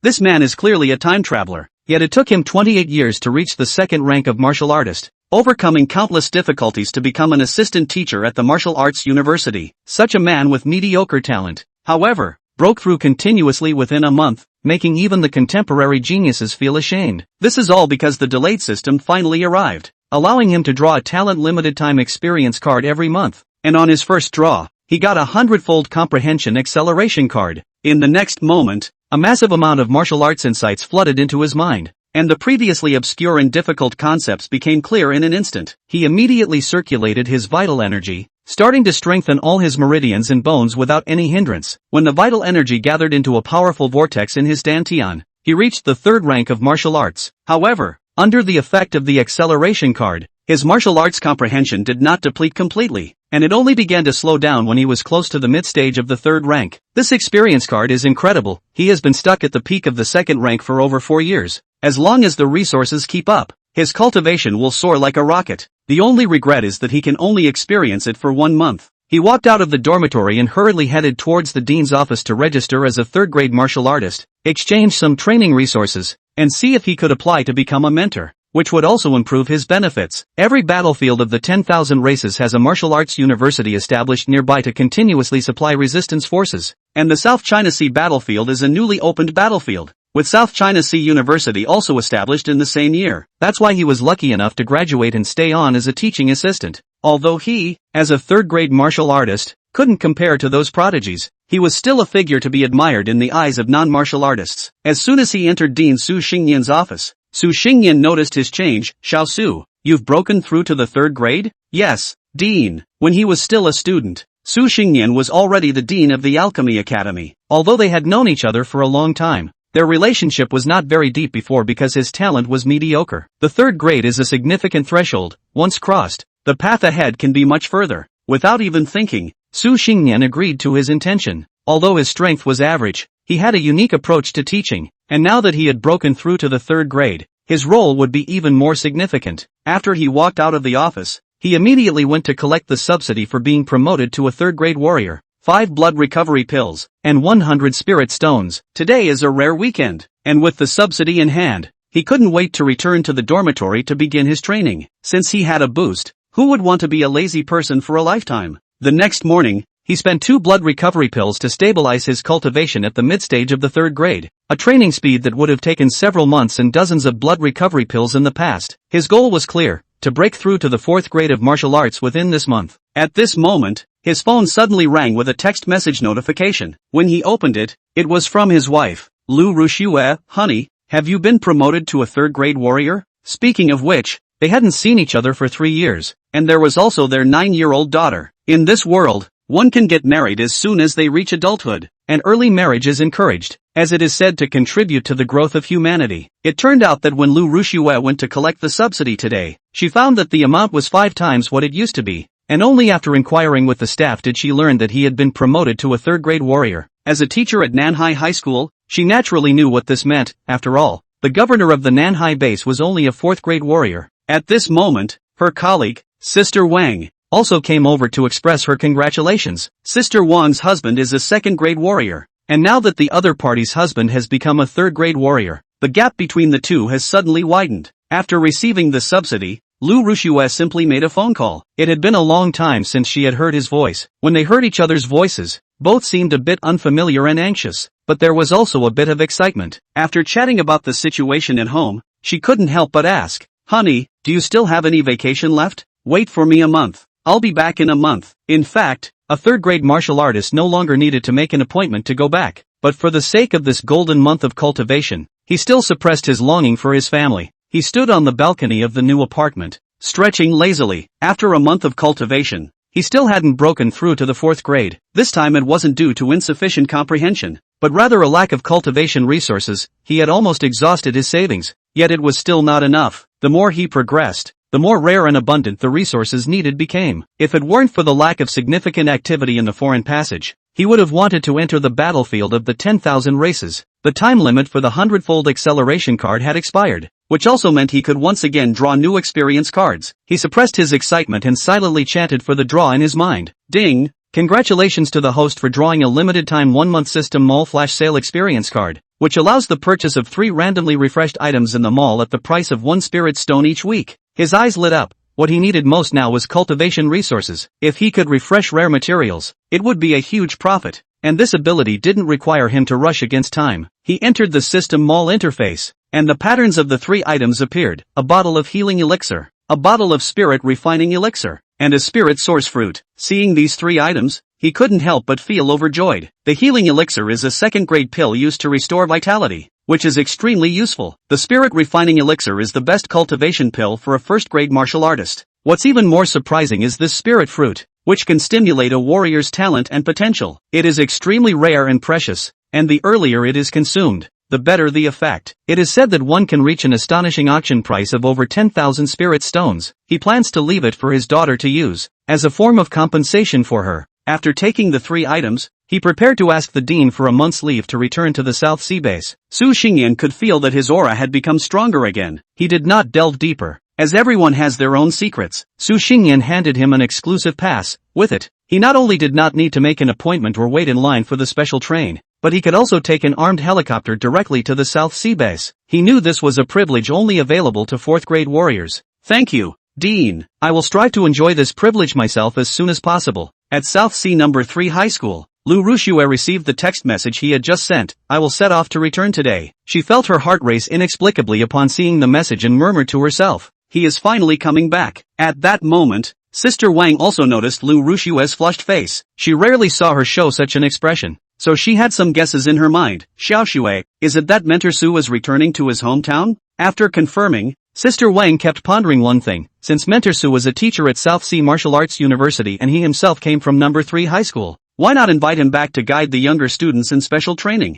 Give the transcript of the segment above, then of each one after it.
This man is clearly a time traveler. Yet it took him 28 years to reach the second rank of martial artist, overcoming countless difficulties to become an assistant teacher at the martial arts university. Such a man with mediocre talent, however, broke through continuously within a month, making even the contemporary geniuses feel ashamed. This is all because the delayed system finally arrived, allowing him to draw a talent limited time experience card every month. And on his first draw, he got a 100-fold comprehension acceleration card. In the next moment, a massive amount of martial arts insights flooded into his mind, and the previously obscure and difficult concepts became clear in an instant. He immediately circulated his vital energy, starting to strengthen all his meridians and bones without any hindrance. When the vital energy gathered into a powerful vortex in his dantian, he reached the third rank of martial arts. However, under the effect of the acceleration card, his martial arts comprehension did not deplete completely, and it only began to slow down when he was close to the mid-stage of the third rank. This experience card is incredible. He has been stuck at the peak of the second rank for over 4 years. As long as the resources keep up, his cultivation will soar like a rocket. The only regret is that he can only experience it for 1 month. He walked out of the dormitory and hurriedly headed towards the dean's office to register as a third-grade martial artist, exchange some training resources, and see if he could apply to become a mentor, which would also improve his benefits. Every battlefield of the 10,000 races has a martial arts university established nearby to continuously supply resistance forces, and the South China Sea battlefield is a newly opened battlefield, with South China Sea University also established in the same year. That's why he was lucky enough to graduate and stay on as a teaching assistant. Although he, as a third-grade martial artist, couldn't compare to those prodigies, he was still a figure to be admired in the eyes of non-martial artists. As soon as he entered Dean Su Xingyan's office, Su Xingyan noticed his change. "Xiao Su, you've broken through to the third grade?" "Yes, Dean." When he was still a student, Su Xingyan was already the dean of the Alchemy Academy. Although they had known each other for a long time, their relationship was not very deep before because his talent was mediocre. The third grade is a significant threshold. Once crossed, the path ahead can be much further. Without even thinking, Su Xingyan agreed to his intention. Although his strength was average, he had a unique approach to teaching, and now that he had broken through to the third grade, his role would be even more significant. After he walked out of the office, he immediately went to collect the subsidy for being promoted to a third-grade warrior, 5 blood recovery pills, and 100 spirit stones. Today is a rare weekend, and with the subsidy in hand, he couldn't wait to return to the dormitory to begin his training. Since he had a boost, who would want to be a lazy person for a lifetime? The next morning, he spent 2 blood recovery pills to stabilize his cultivation at the mid-stage of the third grade, a training speed that would have taken several months and dozens of blood recovery pills in the past. His goal was clear, to break through to the 4th grade of martial arts within this month. At this moment, his phone suddenly rang with a text message notification. When he opened it, it was from his wife, Lu Rushue. "Honey, have you been promoted to a third-grade warrior?" Speaking of which, they hadn't seen each other for 3 years, and there was also their 9-year-old daughter. In this world, one can get married as soon as they reach adulthood, and early marriage is encouraged, as it is said to contribute to the growth of humanity. It turned out that when Lu Rushue went to collect the subsidy today, she found that the amount was 5 times what it used to be, and only after inquiring with the staff did she learn that he had been promoted to a third-grade warrior. As a teacher at Nanhai High School, she naturally knew what this meant. After all, the governor of the Nanhai base was only a 4th-grade warrior. At this moment, her colleague, Sister Wang, also came over to express her congratulations. Sister Wang's husband is a 2nd-grade warrior, and now that the other party's husband has become a 3rd-grade warrior, the gap between the two has suddenly widened. After receiving the subsidy, Lu Rushue simply made a phone call. It had been a long time since she had heard his voice. When they heard each other's voices, both seemed a bit unfamiliar and anxious, but there was also a bit of excitement. After chatting about the situation at home, she couldn't help but ask, "Honey, do you still have any vacation left? Wait for me a month. I'll be back in a month." In fact, a third-grade martial artist no longer needed to make an appointment to go back, but for the sake of this golden month of cultivation, he still suppressed his longing for his family. He stood on the balcony of the new apartment, stretching lazily. After a month of cultivation, he still hadn't broken through to the 4th grade. This time it wasn't due to insufficient comprehension, but rather a lack of cultivation resources. He had almost exhausted his savings, yet it was still not enough. The more he progressed, the more rare and abundant the resources needed became. If it weren't for the lack of significant activity in the foreign passage, he would have wanted to enter the battlefield of the 10,000 races. The time limit for the 100-fold acceleration card had expired, which also meant he could once again draw new experience cards. He suppressed his excitement and silently chanted for the draw in his mind. Ding! Congratulations to the host for drawing a limited-time 1-month system mall flash sale experience card, which allows the purchase of 3 randomly refreshed items in the mall at the price of 1 spirit stone each week. His eyes lit up. What he needed most now was cultivation resources. If he could refresh rare materials, it would be a huge profit. And this ability didn't require him to rush against time. He entered the system mall interface, and the patterns of the 3 items appeared: a bottle of healing elixir, a bottle of spirit refining elixir, and a spirit source fruit. Seeing these 3 items, he couldn't help but feel overjoyed. The healing elixir is a second-grade pill used to restore vitality, which is extremely useful. The spirit refining elixir is the best cultivation pill for a first-grade martial artist. What's even more surprising is this spirit fruit, which can stimulate a warrior's talent and potential. It is extremely rare and precious, and the earlier it is consumed, the better the effect. It is said that one can reach an astonishing auction price of over 10,000 spirit stones. He plans to leave it for his daughter to use, as a form of compensation for her. After taking the 3 items, he prepared to ask the dean for a month's leave to return to the South Sea base. Su Xingyan could feel that his aura had become stronger again. He did not delve deeper, as everyone has their own secrets. Su Xingyan handed him an exclusive pass. With it, he not only did not need to make an appointment or wait in line for the special train, but he could also take an armed helicopter directly to the South Sea base. He knew this was a privilege only available to 4th-grade warriors. Thank you, Dean. I will strive to enjoy this privilege myself as soon as possible. At South Sea No. 3 High School, Lu Rushue received the text message he had just sent. I will set off to return today. She felt her heart race inexplicably upon seeing the message and murmured to herself, he is finally coming back. At that moment, Sister Wang also noticed Lu Rushue's flushed face. She rarely saw her show such an expression, so she had some guesses in her mind. Xiaoxue, is it that Mentor Su is returning to his hometown? After confirming, Sister Wang kept pondering one thing. Since Mentor Su was a teacher at South Sea Martial Arts University and he himself came from No. 3 High School, why not invite him back to guide the younger students in special training?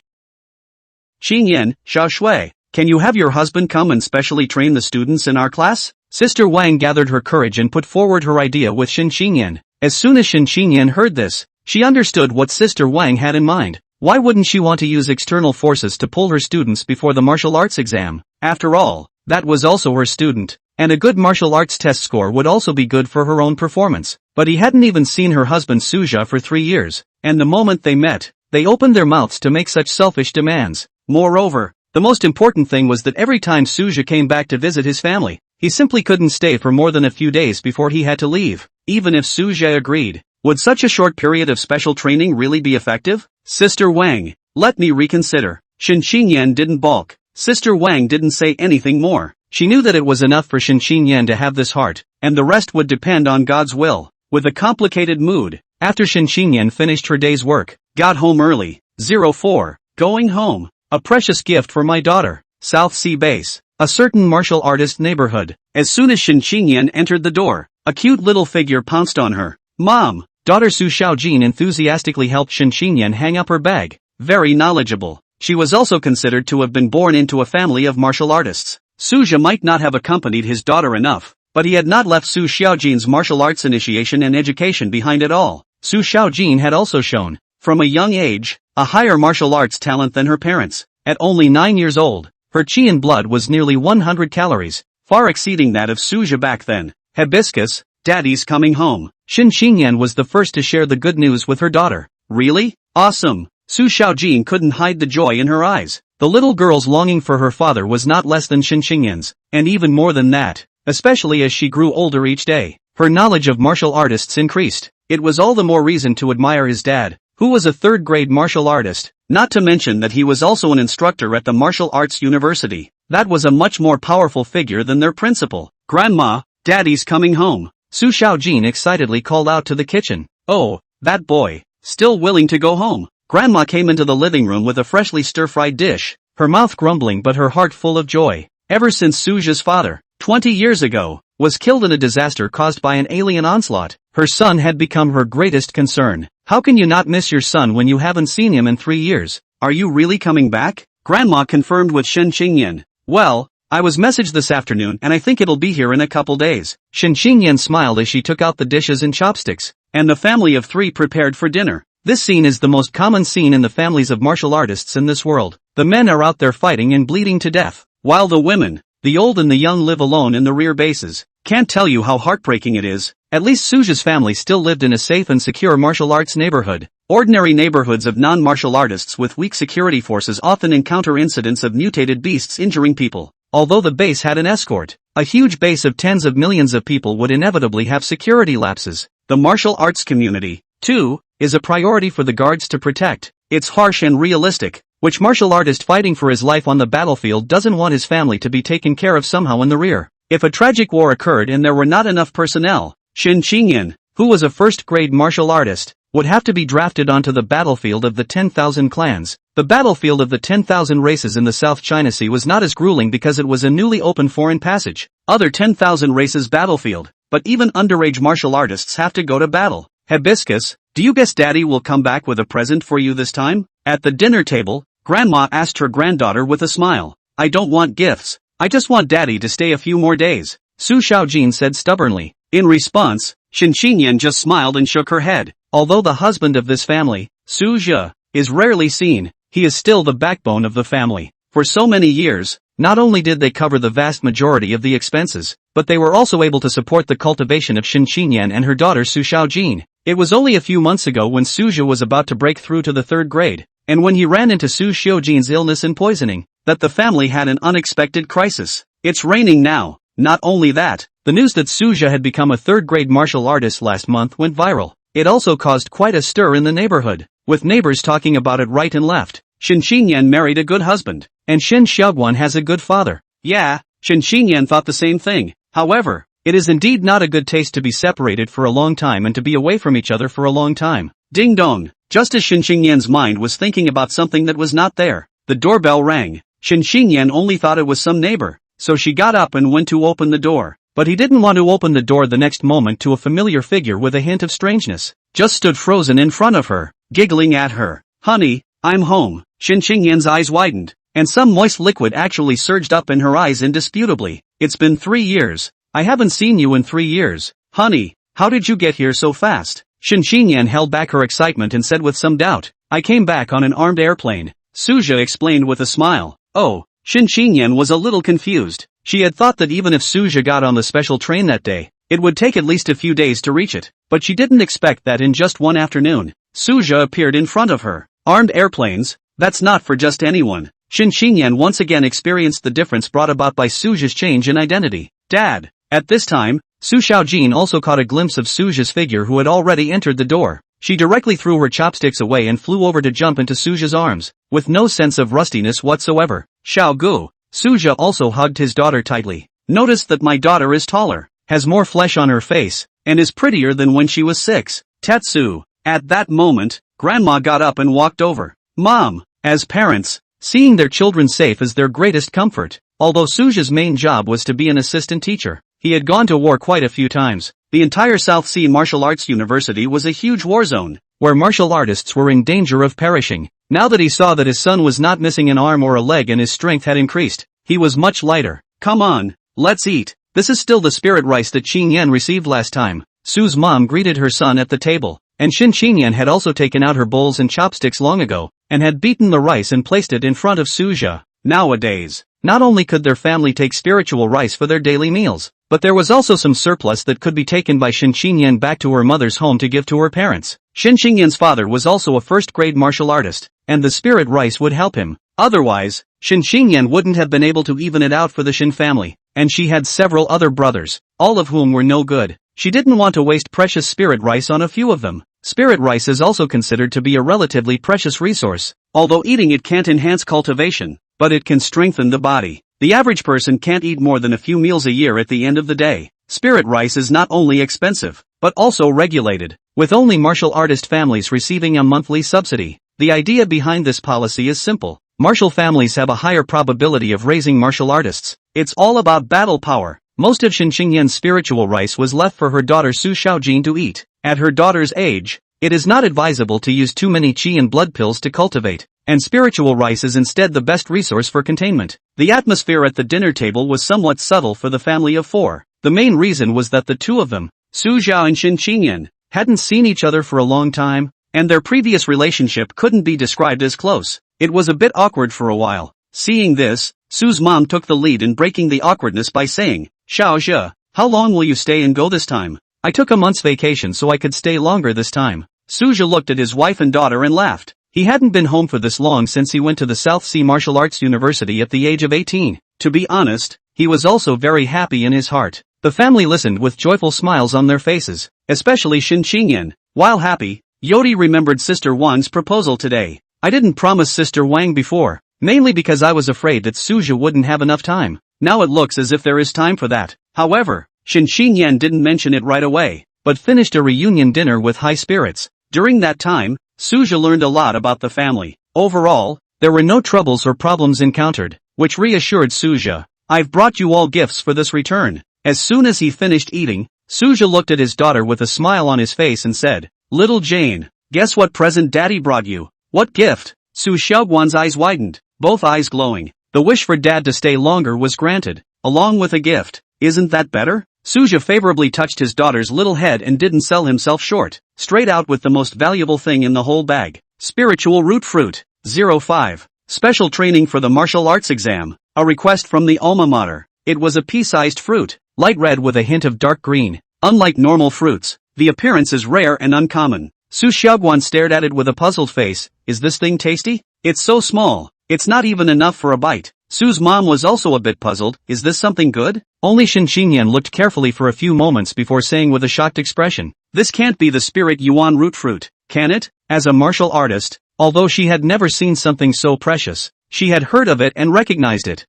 Xingyan, Xiaoxue, can you have your husband come and specially train the students in our class? Sister Wang gathered her courage and put forward her idea with Xingyan. As soon as Xingyan heard this, she understood what Sister Wang had in mind. Why wouldn't she want to use external forces to pull her students before the martial arts exam? After all, that was also her student, and a good martial arts test score would also be good for her own performance. But he hadn't even seen her husband Suja for 3 years, and the moment they met, they opened their mouths to make such selfish demands. Moreover, the most important thing was that every time Suja came back to visit his family, he simply couldn't stay for more than a few days before he had to leave. Even if Suja agreed, would such a short period of special training really be effective? Sister Wang, let me reconsider. Xingyan didn't balk. Sister Wang didn't say anything more. She knew that it was enough for Xingyan to have this heart, and the rest would depend on God's will. With a complicated mood, after Xingyan finished her day's work, got home early. 04. Going home. A precious gift for my daughter. South Sea Base. A certain martial artist neighborhood. As soon as Xingyan entered the door, a cute little figure pounced on her. Mom! Daughter Su Xiaojin enthusiastically helped Xingyan hang up her bag. Very knowledgeable. She was also considered to have been born into a family of martial artists. Suja might not have accompanied his daughter enough, but he had not left Su Xiaojin's martial arts initiation and education behind at all. Su Xiaojin had also shown, from a young age, a higher martial arts talent than her parents. At only 9 years old, her qi in blood was nearly 100 calories, far exceeding that of Suja back then. Hibiscus, Daddy's coming home. Xingyan was the first to share the good news with her daughter. Really? Awesome. Su Xiaojin couldn't hide the joy in her eyes. The little girl's longing for her father was not less than Xingyan's, and even more than that, especially as she grew older each day. Her knowledge of martial artists increased. It was all the more reason to admire his dad, who was a third-grade martial artist, not to mention that he was also an instructor at the Martial Arts University. That was a much more powerful figure than their principal. Grandma, Daddy's coming home. Su Xiaojin excitedly called out to the kitchen. Oh, that boy, still willing to go home. Grandma came into the living room with a freshly stir-fried dish, her mouth grumbling but her heart full of joy. Ever since Suja's father, 20 years ago, was killed in a disaster caused by an alien onslaught, her son had become her greatest concern. How can you not miss your son when you haven't seen him in 3 years? Are you really coming back? Grandma confirmed with Xingyan. Well, I was messaged this afternoon and I think it'll be here in a couple days. Xingyan smiled as she took out the dishes and chopsticks, and the family of 3 prepared for dinner. This scene is the most common scene in the families of martial artists in this world. The men are out there fighting and bleeding to death, while the women, the old and the young live alone in the rear bases. Can't tell you how heartbreaking it is. At least Suja's family still lived in a safe and secure martial arts neighborhood. Ordinary neighborhoods of non-martial artists with weak security forces often encounter incidents of mutated beasts injuring people. Although the base had an escort, a huge base of tens of millions of people would inevitably have security lapses. The martial arts community, too, is a priority for the guards to protect. It's harsh and realistic. Which martial artist fighting for his life on the battlefield doesn't want his family to be taken care of somehow in the rear? If a tragic war occurred and there were not enough personnel, Shin Qingyan, who was a first-grade martial artist, would have to be drafted onto the battlefield of the 10,000 clans. The battlefield of the 10,000 races in the South China Sea was not as grueling because it was a newly opened foreign passage. Other 10,000 races battlefield, but even underage martial artists have to go to battle. Hibiscus, do you guess Daddy will come back with a present for you this time? At the dinner table, Grandma asked her granddaughter with a smile. I don't want gifts. I just want Daddy to stay a few more days, Su Xiaojin said stubbornly. In response, Shin Qingyan just smiled and shook her head. Although the husband of this family, Su Zhe, is rarely seen, he is still the backbone of the family. For so many years, not only did they cover the vast majority of the expenses, but they were also able to support the cultivation of Shin Qingyan and her daughter Su Xiaojin. It was only a few months ago when Su Zhe was about to break through to the 3rd grade, and when he ran into Su Xiaojin's illness and poisoning, that the family had an unexpected crisis. It's raining now. Not only that, the news that Su Zhe had become a 3rd-grade martial artist last month went viral. It also caused quite a stir in the neighborhood, with neighbors talking about it right and left. Shin Qingyan married a good husband, and Shin Xiaoguan has a good father. Yeah, Shin Qingyan thought the same thing. However, it is indeed not a good taste to be separated for a long time and to be away from each other for a long time. Ding dong. Just as Shin Qingyan's mind was thinking about something that was not there, the doorbell rang. Shin Qingyan only thought it was some neighbor, so she got up and went to open the door. But he didn't want to open the door the next moment to a familiar figure with a hint of strangeness. Just stood frozen in front of her, giggling at her. Honey, I'm home. Shin Qingyan's eyes widened, and some moist liquid actually surged up in her eyes indisputably. It's been 3 years. I haven't seen you in 3 years. Honey, how did you get here so fast? Shin Qingyan held back her excitement and said with some doubt, I came back on an armed airplane. Su Zhe explained with a smile. Oh, Shin Qingyan was a little confused. She had thought that even if Su Zhe got on the special train that day, it would take at least a few days to reach it, but she didn't expect that in just one afternoon, Su Zhe appeared in front of her. Armed airplanes? That's not for just anyone. Shin Qingyan once again experienced the difference brought about by Su Zhe's change in identity. Dad. At this time, Su Xiaojin also caught a glimpse of Su Zhe's figure who had already entered the door. She directly threw her chopsticks away and flew over to jump into Su Zhe's arms, with no sense of rustiness whatsoever. Xiao Gu. Su Zhe also hugged his daughter tightly. Notice that my daughter is taller, has more flesh on her face, and is prettier than when she was 6. Tetsu. At that moment, Grandma got up and walked over. Mom. As parents, seeing their children safe is their greatest comfort. Although Su Zhe's main job was to be an assistant teacher, he had gone to war quite a few times. The entire South Sea Martial Arts University was a huge war zone, where martial artists were in danger of perishing. Now that he saw that his son was not missing an arm or a leg and his strength had increased, he was much lighter. Come on, let's eat. This is still the spirit rice that Qingyan received last time. Su's mom greeted her son at the table, and Shin Qingyan had also taken out her bowls and chopsticks long ago, and had beaten the rice and placed it in front of Su Zhe. Nowadays, not only could their family take spiritual rice for their daily meals, but there was also some surplus that could be taken by Shin Qingyan back to her mother's home to give to her parents. Shin Qingyan's father was also a first-grade martial artist, and the spirit rice would help him. Otherwise, Shin Qingyan wouldn't have been able to even it out for the Shin family, and she had several other brothers, all of whom were no good. She didn't want to waste precious spirit rice on a few of them. Spirit rice is also considered to be a relatively precious resource, although eating it can't enhance cultivation, but it can strengthen the body. The average person can't eat more than a few meals a year at the end of the day. Spirit rice is not only expensive, but also regulated, with only martial artist families receiving a monthly subsidy. The idea behind this policy is simple. Martial families have a higher probability of raising martial artists. It's all about battle power. Most of Shin Qingyan's spiritual rice was left for her daughter Su Xiaojin to eat. At her daughter's age, it is not advisable to use too many qi and blood pills to cultivate, and spiritual rice is instead the best resource for containment. The atmosphere at the dinner table was somewhat subtle for the family of 4. The main reason was that the two of them, Su Zhao and Shin Qingyan, hadn't seen each other for a long time, and their previous relationship couldn't be described as close. It was a bit awkward for a while. Seeing this, Su's mom took the lead in breaking the awkwardness by saying, Xiao Zhe, how long will you stay and go this time? I took a month's vacation so I could stay longer this time. Suja looked at his wife and daughter and laughed. He hadn't been home for this long since he went to the South Sea Martial Arts University at the age of 18. To be honest, he was also very happy in his heart. The family listened with joyful smiles on their faces, especially Shin Qingyan. While happy, Yodi remembered Sister Wang's proposal today. I didn't promise Sister Wang before, mainly because I was afraid that Suja wouldn't have enough time. Now it looks as if there is time for that. However, Shin Qingyan didn't mention it right away, but finished a reunion dinner with high spirits. During that time, Suja learned a lot about the family. Overall, there were no troubles or problems encountered, which reassured Suja. I've brought you all gifts for this return. As soon as he finished eating, Suja looked at his daughter with a smile on his face and said, "Little Jane, guess what present Daddy brought you?" "What gift?" Su Xiaoguan's eyes widened, both eyes glowing. The wish for Dad to stay longer was granted, along with a gift. Isn't that better? Suja favorably touched his daughter's little head and didn't sell himself short, straight out with the most valuable thing in the whole bag. Spiritual root fruit. 05. Special training for the martial arts exam. A request from the alma mater. It was a pea-sized fruit, light red with a hint of dark green. Unlike normal fruits, the appearance is rare and uncommon. Su Xiaoguan stared at it with a puzzled face. Is this thing tasty? It's so small, it's not even enough for a bite. Su's mom was also a bit puzzled. Is this something good? Only Shin Qingyan looked carefully for a few moments before saying with a shocked expression, "This can't be the spirit yuan root fruit, can it?" As a martial artist, although she had never seen something so precious, she had heard of it and recognized it.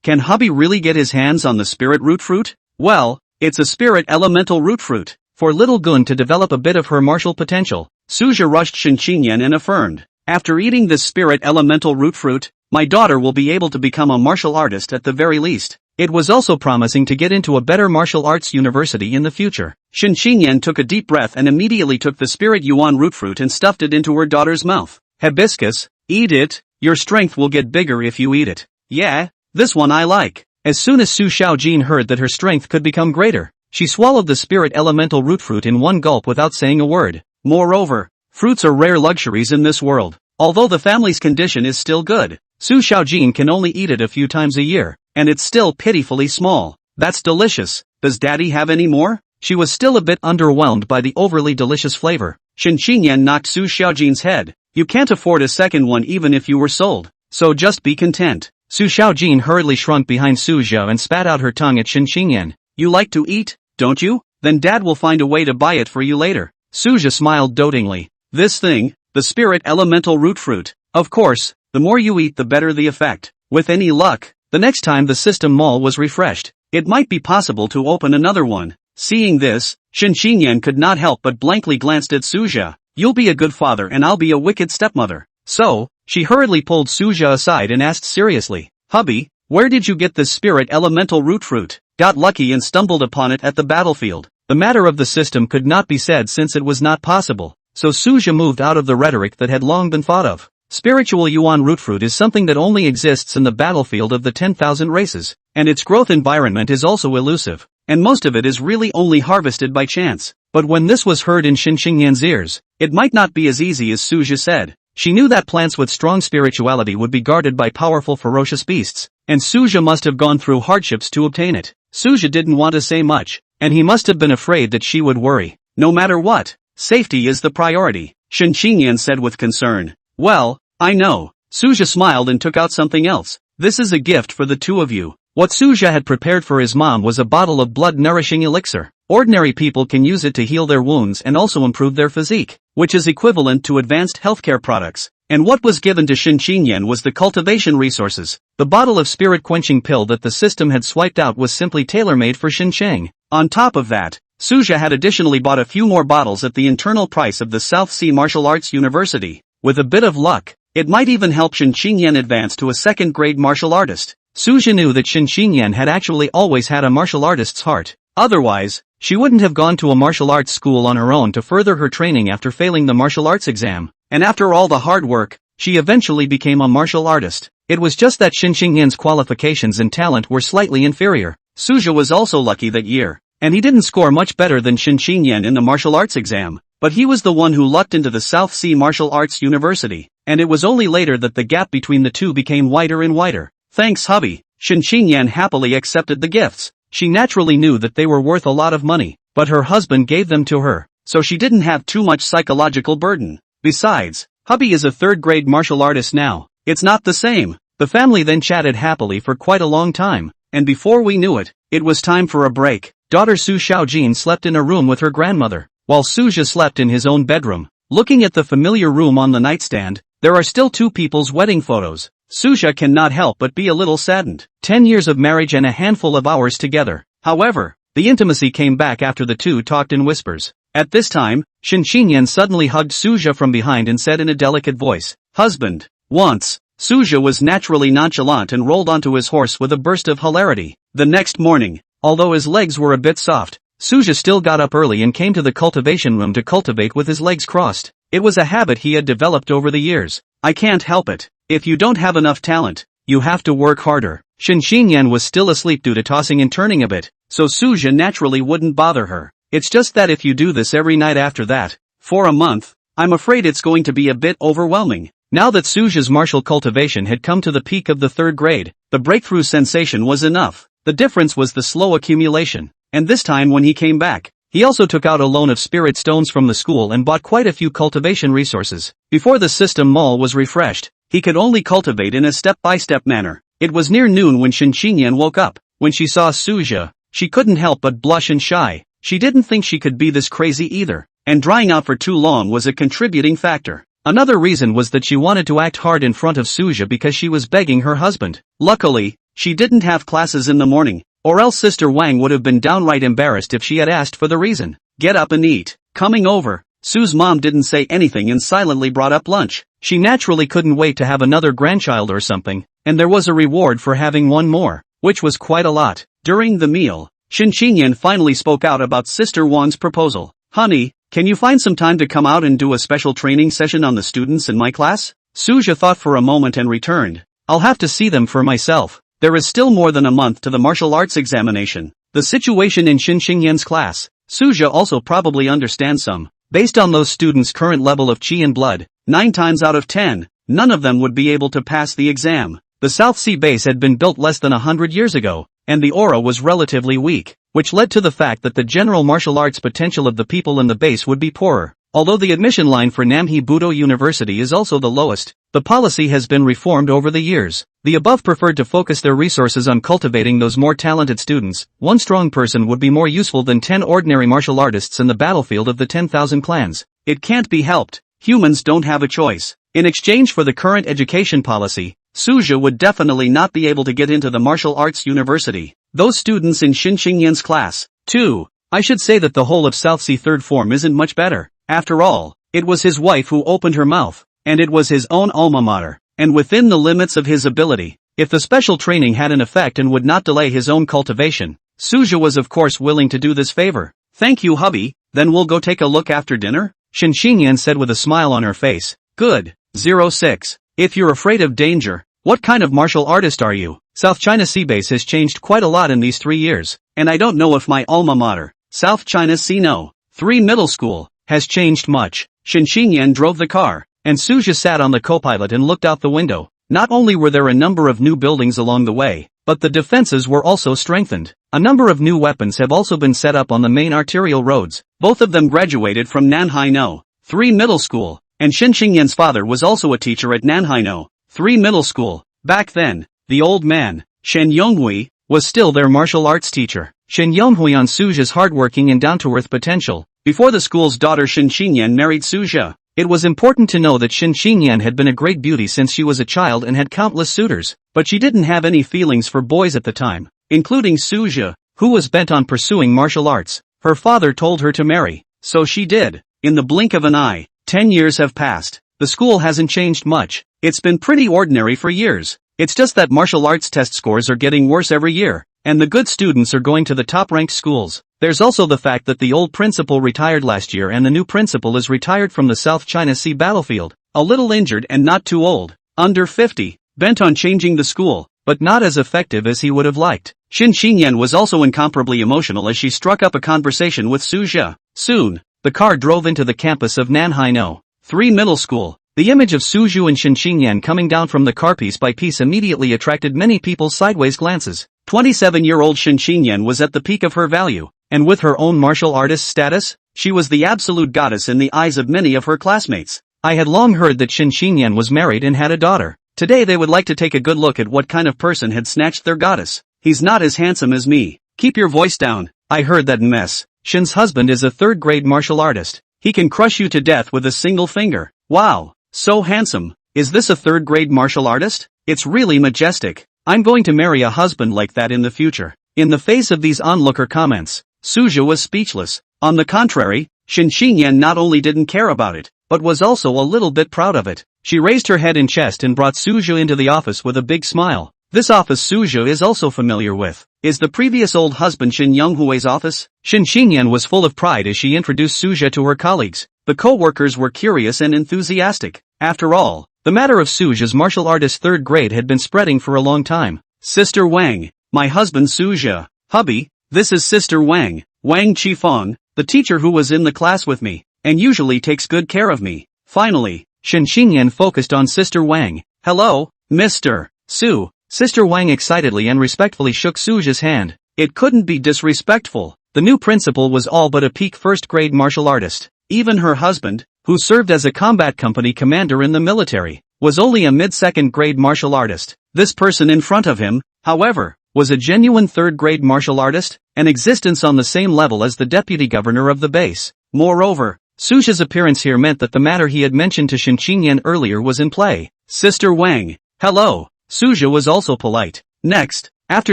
Can hubby really get his hands on the spirit root fruit? Well, it's a spirit elemental root fruit. For little Gun to develop a bit of her martial potential, Suja rushed Shin Qingyan and affirmed, "After eating this spirit elemental root fruit, my daughter will be able to become a martial artist at the very least." It was also promising to get into a better martial arts university in the future. Shin Qingyan took a deep breath and immediately took the spirit yuan root fruit and stuffed it into her daughter's mouth. "Hibiscus, eat it, your strength will get bigger if you eat it." "Yeah, this one I like." As soon as Su Xiaojin heard that her strength could become greater, she swallowed the spirit elemental root fruit in one gulp without saying a word. Moreover, fruits are rare luxuries in this world. Although the family's condition is still good, Su Xiaojin can only eat it a few times a year, and it's still pitifully small. "That's delicious. Does Daddy have any more?" She was still a bit underwhelmed by the overly delicious flavor. Shin Qingyan knocked Su Xiaojin's head. "You can't afford a second one even if you were sold, so just be content." Su Xiaojin hurriedly shrunk behind Suja and spat out her tongue at Shin Qingyan. "You like to eat, don't you? Then Dad will find a way to buy it for you later." Suja smiled dotingly. "This thing, the spirit elemental root fruit. Of course, the more you eat the better the effect. With any luck, the next time the system mall was refreshed, it might be possible to open another one." Seeing this, Shin Qingyan could not help but blankly glanced at Suja. "You'll be a good father and I'll be a wicked stepmother." So, she hurriedly pulled Suja aside and asked seriously, "Hubby, where did you get this spirit elemental root fruit?" "Got lucky and stumbled upon it at the battlefield." The matter of the system could not be said since it was not possible, so Suja moved out of the rhetoric that had long been thought of. Spiritual yuan root fruit is something that only exists in the battlefield of the 10,000 races, and its growth environment is also elusive, and most of it is really only harvested by chance. But when this was heard in Shin Qingyan's ears, it might not be as easy as Suja said. She knew that plants with strong spirituality would be guarded by powerful ferocious beasts, and Suja must have gone through hardships to obtain it. Suja didn't want to say much, and he must have been afraid that she would worry. "No matter what, safety is the priority," Shin Qingyan said with concern. "Well, I know." Suja smiled and took out something else. "This is a gift for the two of you." What Suja had prepared for his mom was a bottle of blood-nourishing elixir. Ordinary people can use it to heal their wounds and also improve their physique, which is equivalent to advanced healthcare products. And what was given to Shin Qingyan was the cultivation resources. The bottle of spirit-quenching pill that the system had swiped out was simply tailor-made for Shin Cheng. On top of that, Suja had additionally bought a few more bottles at the internal price of the South Sea Martial Arts University. With a bit of luck, it might even help Shin Qingyan advance to a second-grade martial artist. Suja knew that Shin Qingyan had actually always had a martial artist's heart. Otherwise, she wouldn't have gone to a martial arts school on her own to further her training after failing the martial arts exam. And after all the hard work, she eventually became a martial artist. It was just that Shin Qingyan's qualifications and talent were slightly inferior. Suja was also lucky that year, and he didn't score much better than Shin Qingyan in the martial arts exam. But he was the one who lucked into the South Sea Martial Arts University, and it was only later that the gap between the two became wider and wider. "Thanks, hubby." Shin Qingyan happily accepted the gifts. She naturally knew that they were worth a lot of money. but her husband gave them to her, so she didn't have too much psychological burden. Besides, hubby is a third-grade martial artist now. It's not the same. The family then chatted happily for quite a long time, and before we knew it, it was time for a break. Daughter Su Xiaojin slept in a room with her grandmother, while Suja slept in his own bedroom. Looking at the familiar room on the nightstand, there are still two people's wedding photos. Suja cannot help but be a little saddened. 10 years of marriage and a handful of hours together. However, the intimacy came back after the two talked in whispers. At this time, Shin Xinyan suddenly hugged Suja from behind and said in a delicate voice, "Husband." Once, Suja was naturally nonchalant and rolled onto his horse with a burst of hilarity. The next morning, although his legs were a bit soft, Suja still got up early and came to the cultivation room to cultivate with his legs crossed. It was a habit he had developed over the years. I can't help it. If you don't have enough talent, you have to work harder. Shin Xinyan was still asleep due to tossing and turning a bit, so Suja naturally wouldn't bother her. It's just that if you do this every night after that, for a month, I'm afraid it's going to be a bit overwhelming. Now that Suja's martial cultivation had come to the peak of the third grade, the breakthrough sensation was enough. The difference was the slow accumulation. And this time when he came back, he also took out a loan of spirit stones from the school and bought quite a few cultivation resources. Before the system mall was refreshed, he could only cultivate in a step-by-step manner. It was near noon when Shin Xinyan woke up. When she saw Suja, she couldn't help but blush and shy. She didn't think she could be this crazy either, and drying out for too long was a contributing factor. Another reason was that she wanted to act hard in front of Suja because she was begging her husband. Luckily, she didn't have classes in the morning, or else Sister Wang would have been downright embarrassed if she had asked for the reason. Get up and eat. Coming over, Su's mom didn't say anything and silently brought up lunch. She naturally couldn't wait to have another grandchild or something, and there was a reward for having one more, which was quite a lot. During the meal, Shin Xinyan finally spoke out about Sister Wang's proposal. Honey, can you find some time to come out and do a special training session on the students in my class? Suja thought for a moment and returned. I'll have to see them for myself. There is still more than a month to the martial arts examination. The situation in Shin Xinyan's class, Suja also probably understands some. Based on those students' current level of qi and blood, 9 times out of 10, none of them would be able to pass the exam. The South Sea base had been built less than 100 years ago, and the aura was relatively weak, which led to the fact that the general martial arts potential of the people in the base would be poorer. Although the admission line for Namhe Budo University is also the lowest, the policy has been reformed over the years. The above preferred to focus their resources on cultivating those more talented students. One strong person would be more useful than 10 ordinary martial artists in the battlefield of the 10,000 clans. It can't be helped. Humans don't have a choice. In exchange for the current education policy, Suja would definitely not be able to get into the martial arts university. Those students in Shin Xinyan's class, too. I should say that the whole of South Sea third form isn't much better. After all, it was his wife who opened her mouth, and it was his own alma mater, and within the limits of his ability. If the special training had an effect and would not delay his own cultivation, Suja was of course willing to do this favor. Thank you, hubby, then we'll go take a look after dinner? Shin Xinyan said with a smile on her face. Good. 06. If you're afraid of danger, what kind of martial artist are you? South China Sea base has changed quite a lot in these 3 years, and I don't know if my alma mater, South China Sea No. 3 Middle School, has changed much. Shin Xinyan drove the car, and Suja sat on the co-pilot and looked out the window. Not only were there a number of new buildings along the way, but the defenses were also strengthened. A number of new weapons have also been set up on the main arterial roads. Both of them graduated from Nanhai No. 3 Middle School, and Shin Xinyan's father was also a teacher at Nanhai No. 3 Middle School. Back then, the old man, Shen Yonghui, was still their martial arts teacher. Shen Yonghui on Suja's hardworking and down-to-earth potential. Before the school's daughter Shin Xinyan married Suja, it was important to know that Shin Xinyan had been a great beauty since she was a child and had countless suitors, but she didn't have any feelings for boys at the time, including Suja, who was bent on pursuing martial arts. Her father told her to marry, so she did. In the blink of an eye, 10 years have passed. The school hasn't changed much. It's been pretty ordinary for years. It's just that martial arts test scores are getting worse every year, and the good students are going to the top-ranked schools. There's also the fact that the old principal retired last year and the new principal is retired from the South China Sea battlefield, a little injured and not too old, under 50, bent on changing the school, but not as effective as he would have liked. Shin Xinyan was also incomparably emotional as she struck up a conversation with Suja. Soon, the car drove into the campus of Nanhai No. 3 Middle School. The image of Suju and Shin Xinyan coming down from the car piece by piece immediately attracted many people's sideways glances. 27-year-old Shin Xinyan was at the peak of her value. and with her own martial artist status, she was the absolute goddess in the eyes of many of her classmates. I had long heard that Shin Xinyan was married and had a daughter. Today they would like to take a good look at what kind of person had snatched their goddess. He's not as handsome as me. Keep your voice down. I heard that mess. Shin's husband is a third-grade martial artist. He can crush you to death with a single finger. Wow, so handsome. Is this a third-grade martial artist? It's really majestic. I'm going to marry a husband like that in the future. In the face of these onlooker comments, Suja was speechless. On the contrary, Shin Xinyan not only didn't care about it, but was also a little bit proud of it. She raised her head and chest and brought Suja into the office with a big smile. This office Suja is also familiar with. Is the previous old husband Shin Younghue's office? Shin Xinyan was full of pride as she introduced Suja to her colleagues. The co-workers were curious and enthusiastic. After all, the matter of Suja's martial artist third grade had been spreading for a long time. Sister Wang, my husband Suja. Hubby, this is Sister Wang, Wang Qifeng, the teacher who was in the class with me, and usually takes good care of me. Finally, Shin Xinyan focused on Sister Wang. Hello, Mr. Su. Sister Wang excitedly and respectfully shook Suja's hand. It couldn't be disrespectful. The new principal was all but a peak first-grade martial artist. Even her husband, who served as a combat company commander in the military, was only a mid-second grade martial artist. This person in front of him, however, was a genuine third-grade martial artist, an existence on the same level as the deputy governor of the base. Moreover, Suja's appearance here meant that the matter he had mentioned to Shin Xinyan earlier was in play. Sister Wang, hello. Suja was also polite. Next, after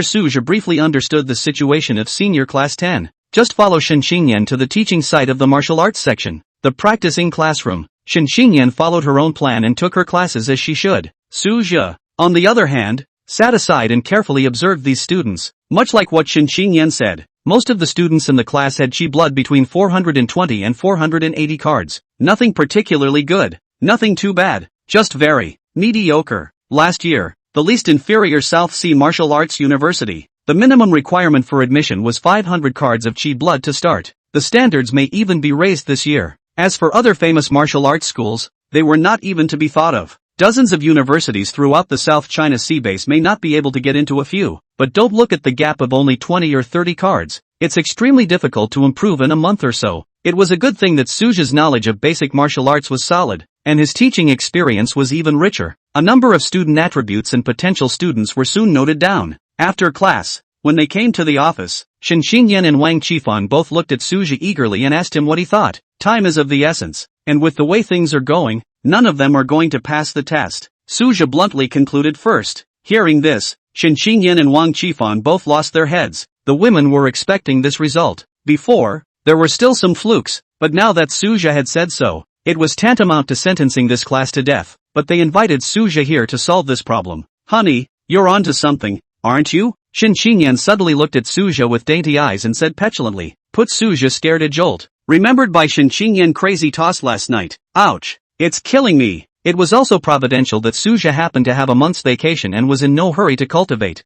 Suja briefly understood the situation of senior class 10, just follow Shin Xinyan to the teaching site of the martial arts section, the practicing classroom. Shin Xinyan followed her own plan and took her classes as she should. Suja, on the other hand, sat aside and carefully observed these students. Much like what Shin Xinyan said, most of the students in the class had chi blood between 420 and 480 cards. Nothing particularly good. Nothing too bad. Just very mediocre. Last year, the least inferior South Sea Martial Arts University, the minimum requirement for admission was 500 cards of chi blood to start. The standards may even be raised this year. As for other famous martial arts schools, they were not even to be thought of. Dozens of universities throughout the South China Sea base may not be able to get into a few, but don't look at the gap of only 20 or 30 cards. It's extremely difficult to improve in a month or so. It was a good thing that Suja's knowledge of basic martial arts was solid, and his teaching experience was even richer. A number of student attributes and potential students were soon noted down. After class, when they came to the office, Shin Xinyan and Wang Qifeng both looked at Suja eagerly and asked him what he thought. Time is of the essence, and with the way things are going, none of them are going to pass the test. Suja bluntly concluded first. Hearing this, Shin Xinyan and Wang Qifeng both lost their heads. The women were expecting this result. Before, there were still some flukes, but now that Suja had said so, it was tantamount to sentencing this class to death. But they invited Suja here to solve this problem. Honey, you're onto something, aren't you? Shin Xinyan suddenly looked at Suja with dainty eyes and said petulantly. Put Suja scared a jolt. Remembered by Shin Xinyan crazy toss last night. Ouch. It's killing me. It was also providential that Suja happened to have a month's vacation and was in no hurry to cultivate.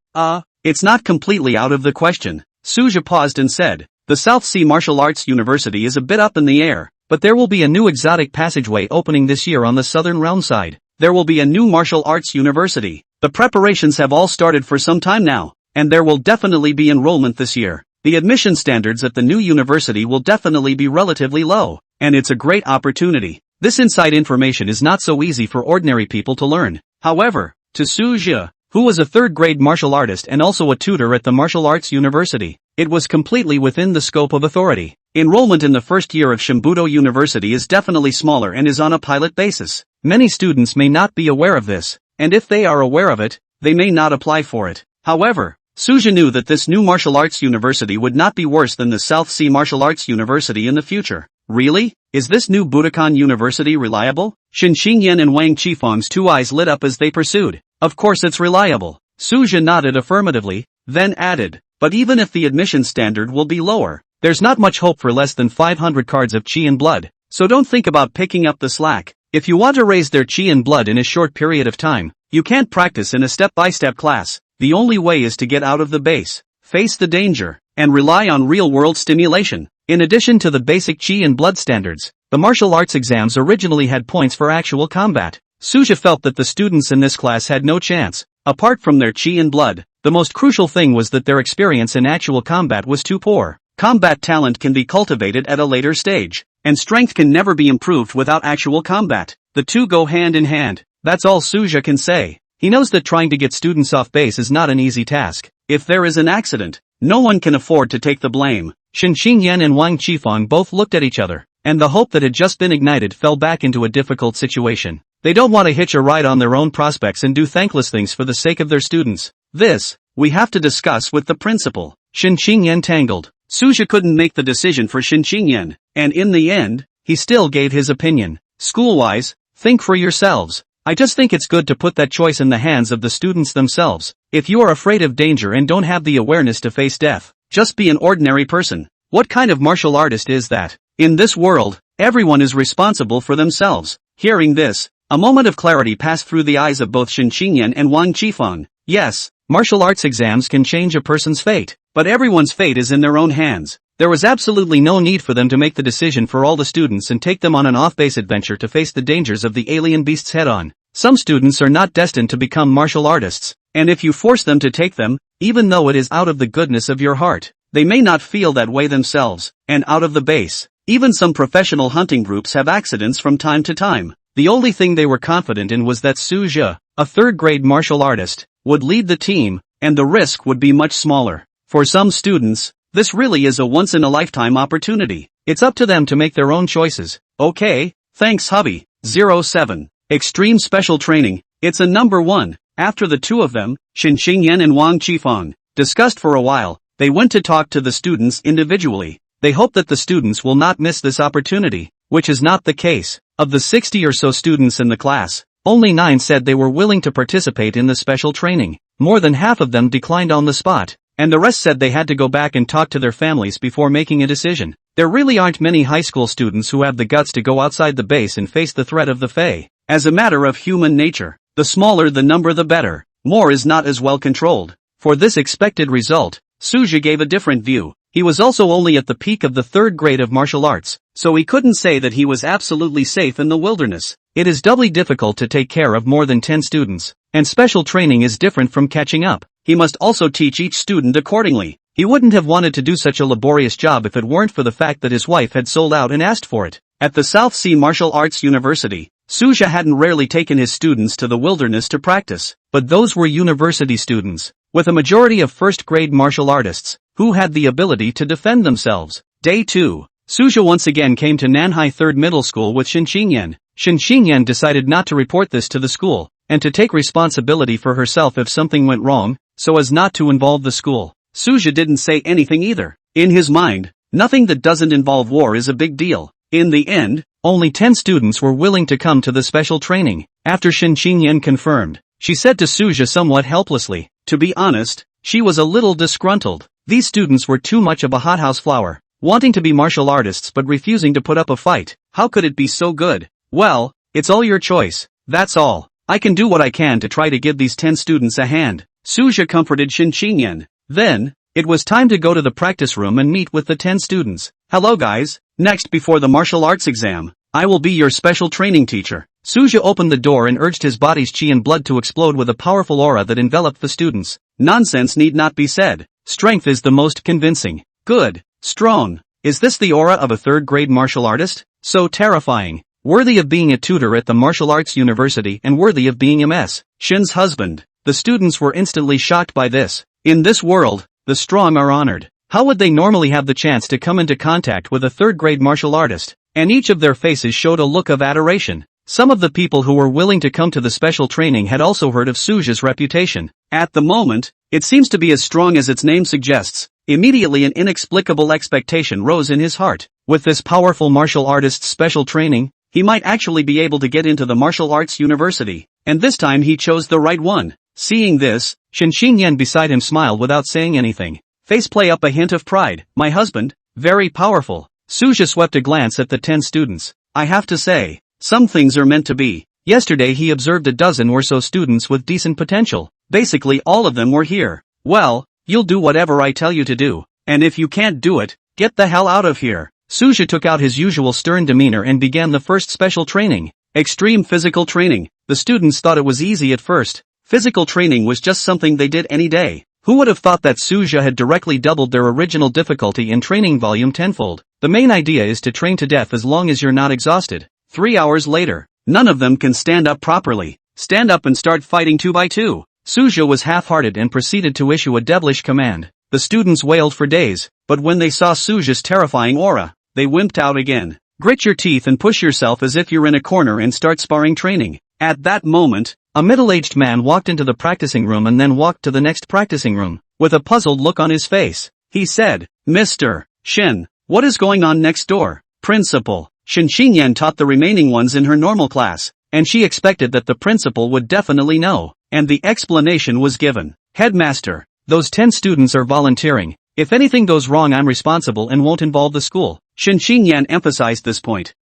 It's not completely out of the question. Suja paused and said, the South Sea Martial Arts University is a bit up in the air, but there will be a new exotic passageway opening this year on the southern realm side. There will be a new martial arts university. The preparations have all started for some time now, and there will definitely be enrollment this year. The admission standards at the new university will definitely be relatively low, and it's a great opportunity. This inside information is not so easy for ordinary people to learn. However, to Suja, who was a third-grade martial artist and also a tutor at the martial arts university, it was completely within the scope of authority. Enrollment in the first year of Shimbudo University is definitely smaller and is on a pilot basis. Many students may not be aware of this, and if they are aware of it, they may not apply for it. However, Suja knew that this new martial arts university would not be worse than the South Sea Martial Arts University in the future. Really? Is this new Budokan University reliable? Shin Xinyan and Wang Qifeng's two eyes lit up as they pursued. Of course it's reliable. Suja nodded affirmatively, then added, but even if the admission standard will be lower, there's not much hope for less than 500 cards of chi and blood, so don't think about picking up the slack. If you want to raise their chi and blood in a short period of time, you can't practice in a step-by-step class. The only way is to get out of the base, face the danger, and rely on real-world stimulation. In addition to the basic chi and blood standards, the martial arts exams originally had points for actual combat. Suja felt that the students in this class had no chance. Apart from their chi and blood, the most crucial thing was that their experience in actual combat was too poor. Combat talent can be cultivated at a later stage, and strength can never be improved without actual combat. The two go hand in hand. That's all Suja can say. He knows that trying to get students off base is not an easy task. If there is an accident, no one can afford to take the blame. Shen Xingyan and Wang Qifeng both looked at each other, and the hope that had just been ignited fell back into a difficult situation. They don't want to hitch a ride on their own prospects and do thankless things for the sake of their students. This, we have to discuss with the principal. Shen Xingyan tangled. Suja couldn't make the decision for Shen Xingyan, and in the end, he still gave his opinion. School-wise, think for yourselves. I just think it's good to put that choice in the hands of the students themselves. If you are afraid of danger and don't have the awareness to face death, just be an ordinary person. What kind of martial artist is that? In this world, everyone is responsible for themselves. Hearing this, a moment of clarity passed through the eyes of both Shen Xingyan and Wang Qifeng. Yes, martial arts exams can change a person's fate, but everyone's fate is in their own hands. There was absolutely no need for them to make the decision for all the students and take them on an off-base adventure to face the dangers of the alien beasts head-on. Some students are not destined to become martial artists, and if you force them to take them, even though it is out of the goodness of your heart, they may not feel that way themselves, and out of the base. Even some professional hunting groups have accidents from time to time. The only thing they were confident in was that Suja, a third-grade martial artist, would lead the team, and the risk would be much smaller. For some students, this really is a once-in-a-lifetime opportunity. It's up to them to make their own choices. Okay, thanks hubby. 07. Extreme Special Training. It's a number 1. After the two of them, Shen Xingyan and Wang Qifeng, discussed for a while, they went to talk to the students individually. They hope that the students will not miss this opportunity, which is not the case. Of the 60 or so students in the class, only 9 said they were willing to participate in the special training. More than half of them declined on the spot, and the rest said they had to go back and talk to their families before making a decision. There really aren't many high school students who have the guts to go outside the base and face the threat of the Fae. As a matter of human nature, the smaller the number the better. More is not as well controlled. For this expected result, Suja gave a different view. He was also only at the peak of the 3rd grade of martial arts, so he couldn't say that he was absolutely safe in the wilderness. It is doubly difficult to take care of more than 10 students, and special training is different from catching up. He must also teach each student accordingly. He wouldn't have wanted to do such a laborious job if it weren't for the fact that his wife had sold out and asked for it. At the South Sea Martial Arts University, Suja hadn't rarely taken his students to the wilderness to practice, but those were university students, with a majority of 1st grade martial artists, who had the ability to defend themselves. Day 2. Suja once again came to Nanhai 3rd Middle School with Shen Xingyan. Shen Xingyan decided not to report this to the school, and to take responsibility for herself if something went wrong, so as not to involve the school. Suja didn't say anything either. In his mind, nothing that doesn't involve war is a big deal. In the end, only 10 students were willing to come to the special training. After Shen Xingyan confirmed, she said to Suja somewhat helplessly, to be honest, she was a little disgruntled. These students were too much of a hothouse flower, wanting to be martial artists but refusing to put up a fight. How could it be so good? Well, it's all your choice, that's all. I can do what I can to try to give these 10 students a hand. Suja comforted Shen Xingyan. Then, it was time to go to the practice room and meet with the 10 students. Hello guys, next before the martial arts exam, I will be your special training teacher. Suja opened the door and urged his body's chi and blood to explode with a powerful aura that enveloped the students. Nonsense need not be said. Strength is the most convincing. Good. Strong. Is this the aura of a 3rd grade martial artist? So terrifying. Worthy of being a tutor at the martial arts university and worthy of being MS. Shen's husband. The students were instantly shocked by this. In this world, the strong are honored. How would they normally have the chance to come into contact with a 3rd grade martial artist? And each of their faces showed a look of adoration. Some of the people who were willing to come to the special training had also heard of Suja's reputation. At the moment, it seems to be as strong as its name suggests. Immediately an inexplicable expectation rose in his heart. With this powerful martial artist's special training, he might actually be able to get into the martial arts university. And this time he chose the right one. Seeing this, Shen Xingyan beside him smiled without saying anything. Faceplay up a hint of pride. My husband, very powerful. Suja swept a glance at the 10 students. I have to say, some things are meant to be. Yesterday he observed a dozen or so students with decent potential. Basically all of them were here. Well, you'll do whatever I tell you to do. And if you can't do it, get the hell out of here. Suja took out his usual stern demeanor and began the first special training. Extreme physical training. The students thought it was easy at first. Physical training was just something they did any day. Who would have thought that Suja had directly doubled their original difficulty in training volume tenfold? The main idea is to train to death as long as you're not exhausted. 3 hours later, none of them can stand up properly. Stand up and start fighting 2 by 2. Suja was half-hearted and proceeded to issue a devilish command. The students wailed for days, but when they saw Suja's terrifying aura, they wimped out again. Grit your teeth and push yourself as if you're in a corner and start sparring training. At that moment, a middle-aged man walked into the practicing room and then walked to the next practicing room, with a puzzled look on his face. He said, "Mr. Shin, what is going on next door?" Principal Shin Xinyan taught the remaining ones in her normal class, and she expected that the principal would definitely know, and the explanation was given. "Headmaster, those 10 students are volunteering. If anything goes wrong, I'm responsible and won't involve the school." Shin Xinyan emphasized this point.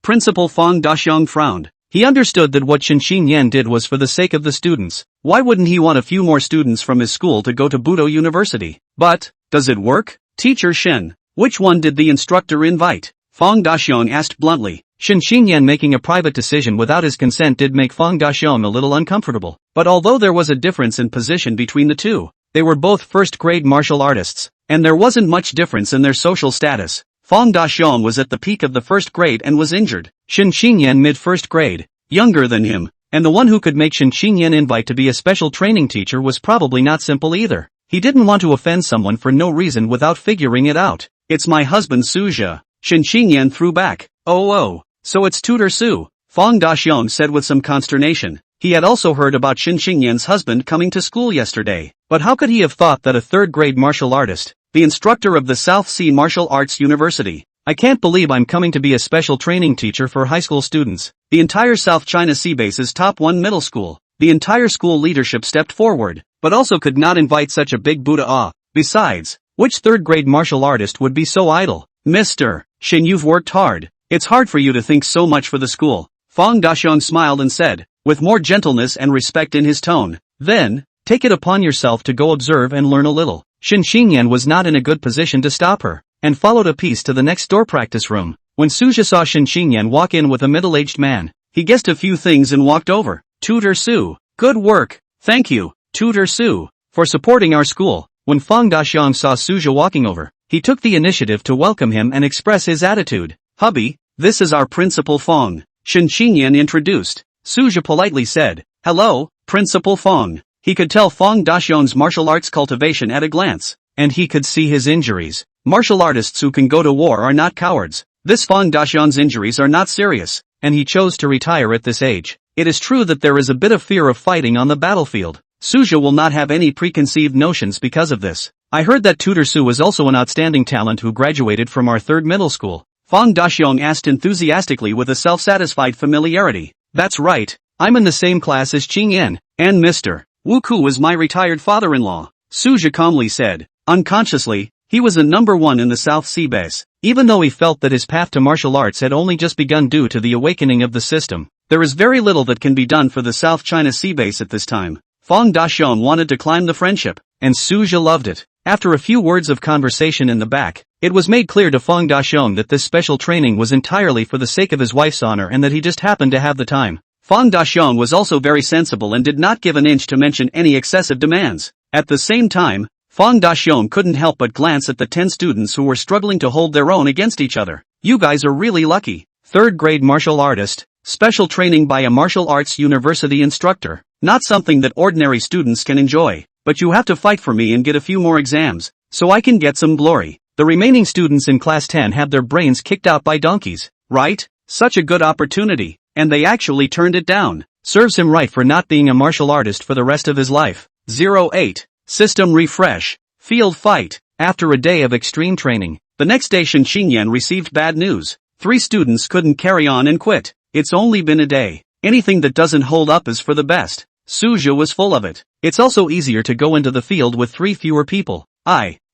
Principal Fang Daxiong frowned. He understood that what Shin Xinyan did was for the sake of the students. Why wouldn't he want a few more students from his school to go to Budo University? But, does it work? Teacher Shin, which one did the instructor invite? Fang Daxiong asked bluntly. Shin Xinyan making a private decision without his consent did make Fang Daxiong a little uncomfortable. But although there was a difference in position between the two, they were both first-grade martial artists, and there wasn't much difference in their social status. Fang Daxiong was at the peak of the first grade and was injured. Shin Xinyan mid-first grade, younger than him, and the one who could make Shin Xinyan invite to be a special training teacher was probably not simple either. He didn't want to offend someone for no reason without figuring it out. "It's my husband Suja." Shin Xinyan threw back. Oh, so it's Tutor Su," Fang Daxiong said with some consternation. He had also heard about Shin Xinyan's husband coming to school yesterday, but how could he have thought that a third-grade martial artist, the instructor of the South Sea Martial Arts University? "I can't believe I'm coming to be a special training teacher for high school students. The entire South China Sea Base's top 1 middle school." The entire school leadership stepped forward, but also could not invite such a big Buddha. Besides, which third-grade martial artist would be so idle? "Mr. Shin, you've worked hard. It's hard for you to think so much for the school." Fang Daxiong smiled and said, with more gentleness and respect in his tone, "Then, take it upon yourself to go observe and learn a little." Shin Xinyan was not in a good position to stop her, and followed a piece to the next door practice room. When Suja saw Shin Xinyan walk in with a middle-aged man, he guessed a few things and walked over. "Tutor Su, good work. Thank you, Tutor Su, for supporting our school." When Fang Daxiong saw Suja walking over, he took the initiative to welcome him and express his attitude. "Hubby, this is our principal Fang," Shin Xinyan introduced. Suja politely said, "Hello, Principal Fang." He could tell Fang Daxiong's martial arts cultivation at a glance, and he could see his injuries. Martial artists who can go to war are not cowards. This Fang Daxiong's injuries are not serious, and he chose to retire at this age. It is true that there is a bit of fear of fighting on the battlefield. Suja will not have any preconceived notions because of this. "I heard that Tutor Su is also an outstanding talent who graduated from our 3rd middle school." Fang Daxiong asked enthusiastically with a self-satisfied familiarity. "That's right, I'm in the same class as Qing Yan, and Mr. Wu Ku is my retired father-in-law," Suja calmly said. Unconsciously, he was a number 1 in the South Sea Base. Even though he felt that his path to martial arts had only just begun due to the awakening of the system, there is very little that can be done for the South China Sea Base at this time. Fang Daxiong wanted to climb the friendship, and Suja loved it. After a few words of conversation in the back, it was made clear to Fang Daxiong that this special training was entirely for the sake of his wife's honor and that he just happened to have the time. Fang Daxiong was also very sensible and did not give an inch to mention any excessive demands. At the same time, Fang Daxiong couldn't help but glance at the 10 students who were struggling to hold their own against each other. "You guys are really lucky. 3rd grade martial artist, special training by a martial arts university instructor. Not something that ordinary students can enjoy, but you have to fight for me and get a few more exams, so I can get some glory." The remaining students in class 10 have their brains kicked out by donkeys, right? Such a good opportunity, and they actually turned it down. Serves him right for not being a martial artist for the rest of his life. 08. System refresh. Field fight. After a day of extreme training, the next day Shin Xinyan received bad news. 3 students couldn't carry on and quit. "It's only been a day. Anything that doesn't hold up is for the best." Suja was full of it. "It's also easier to go into the field with 3 fewer people.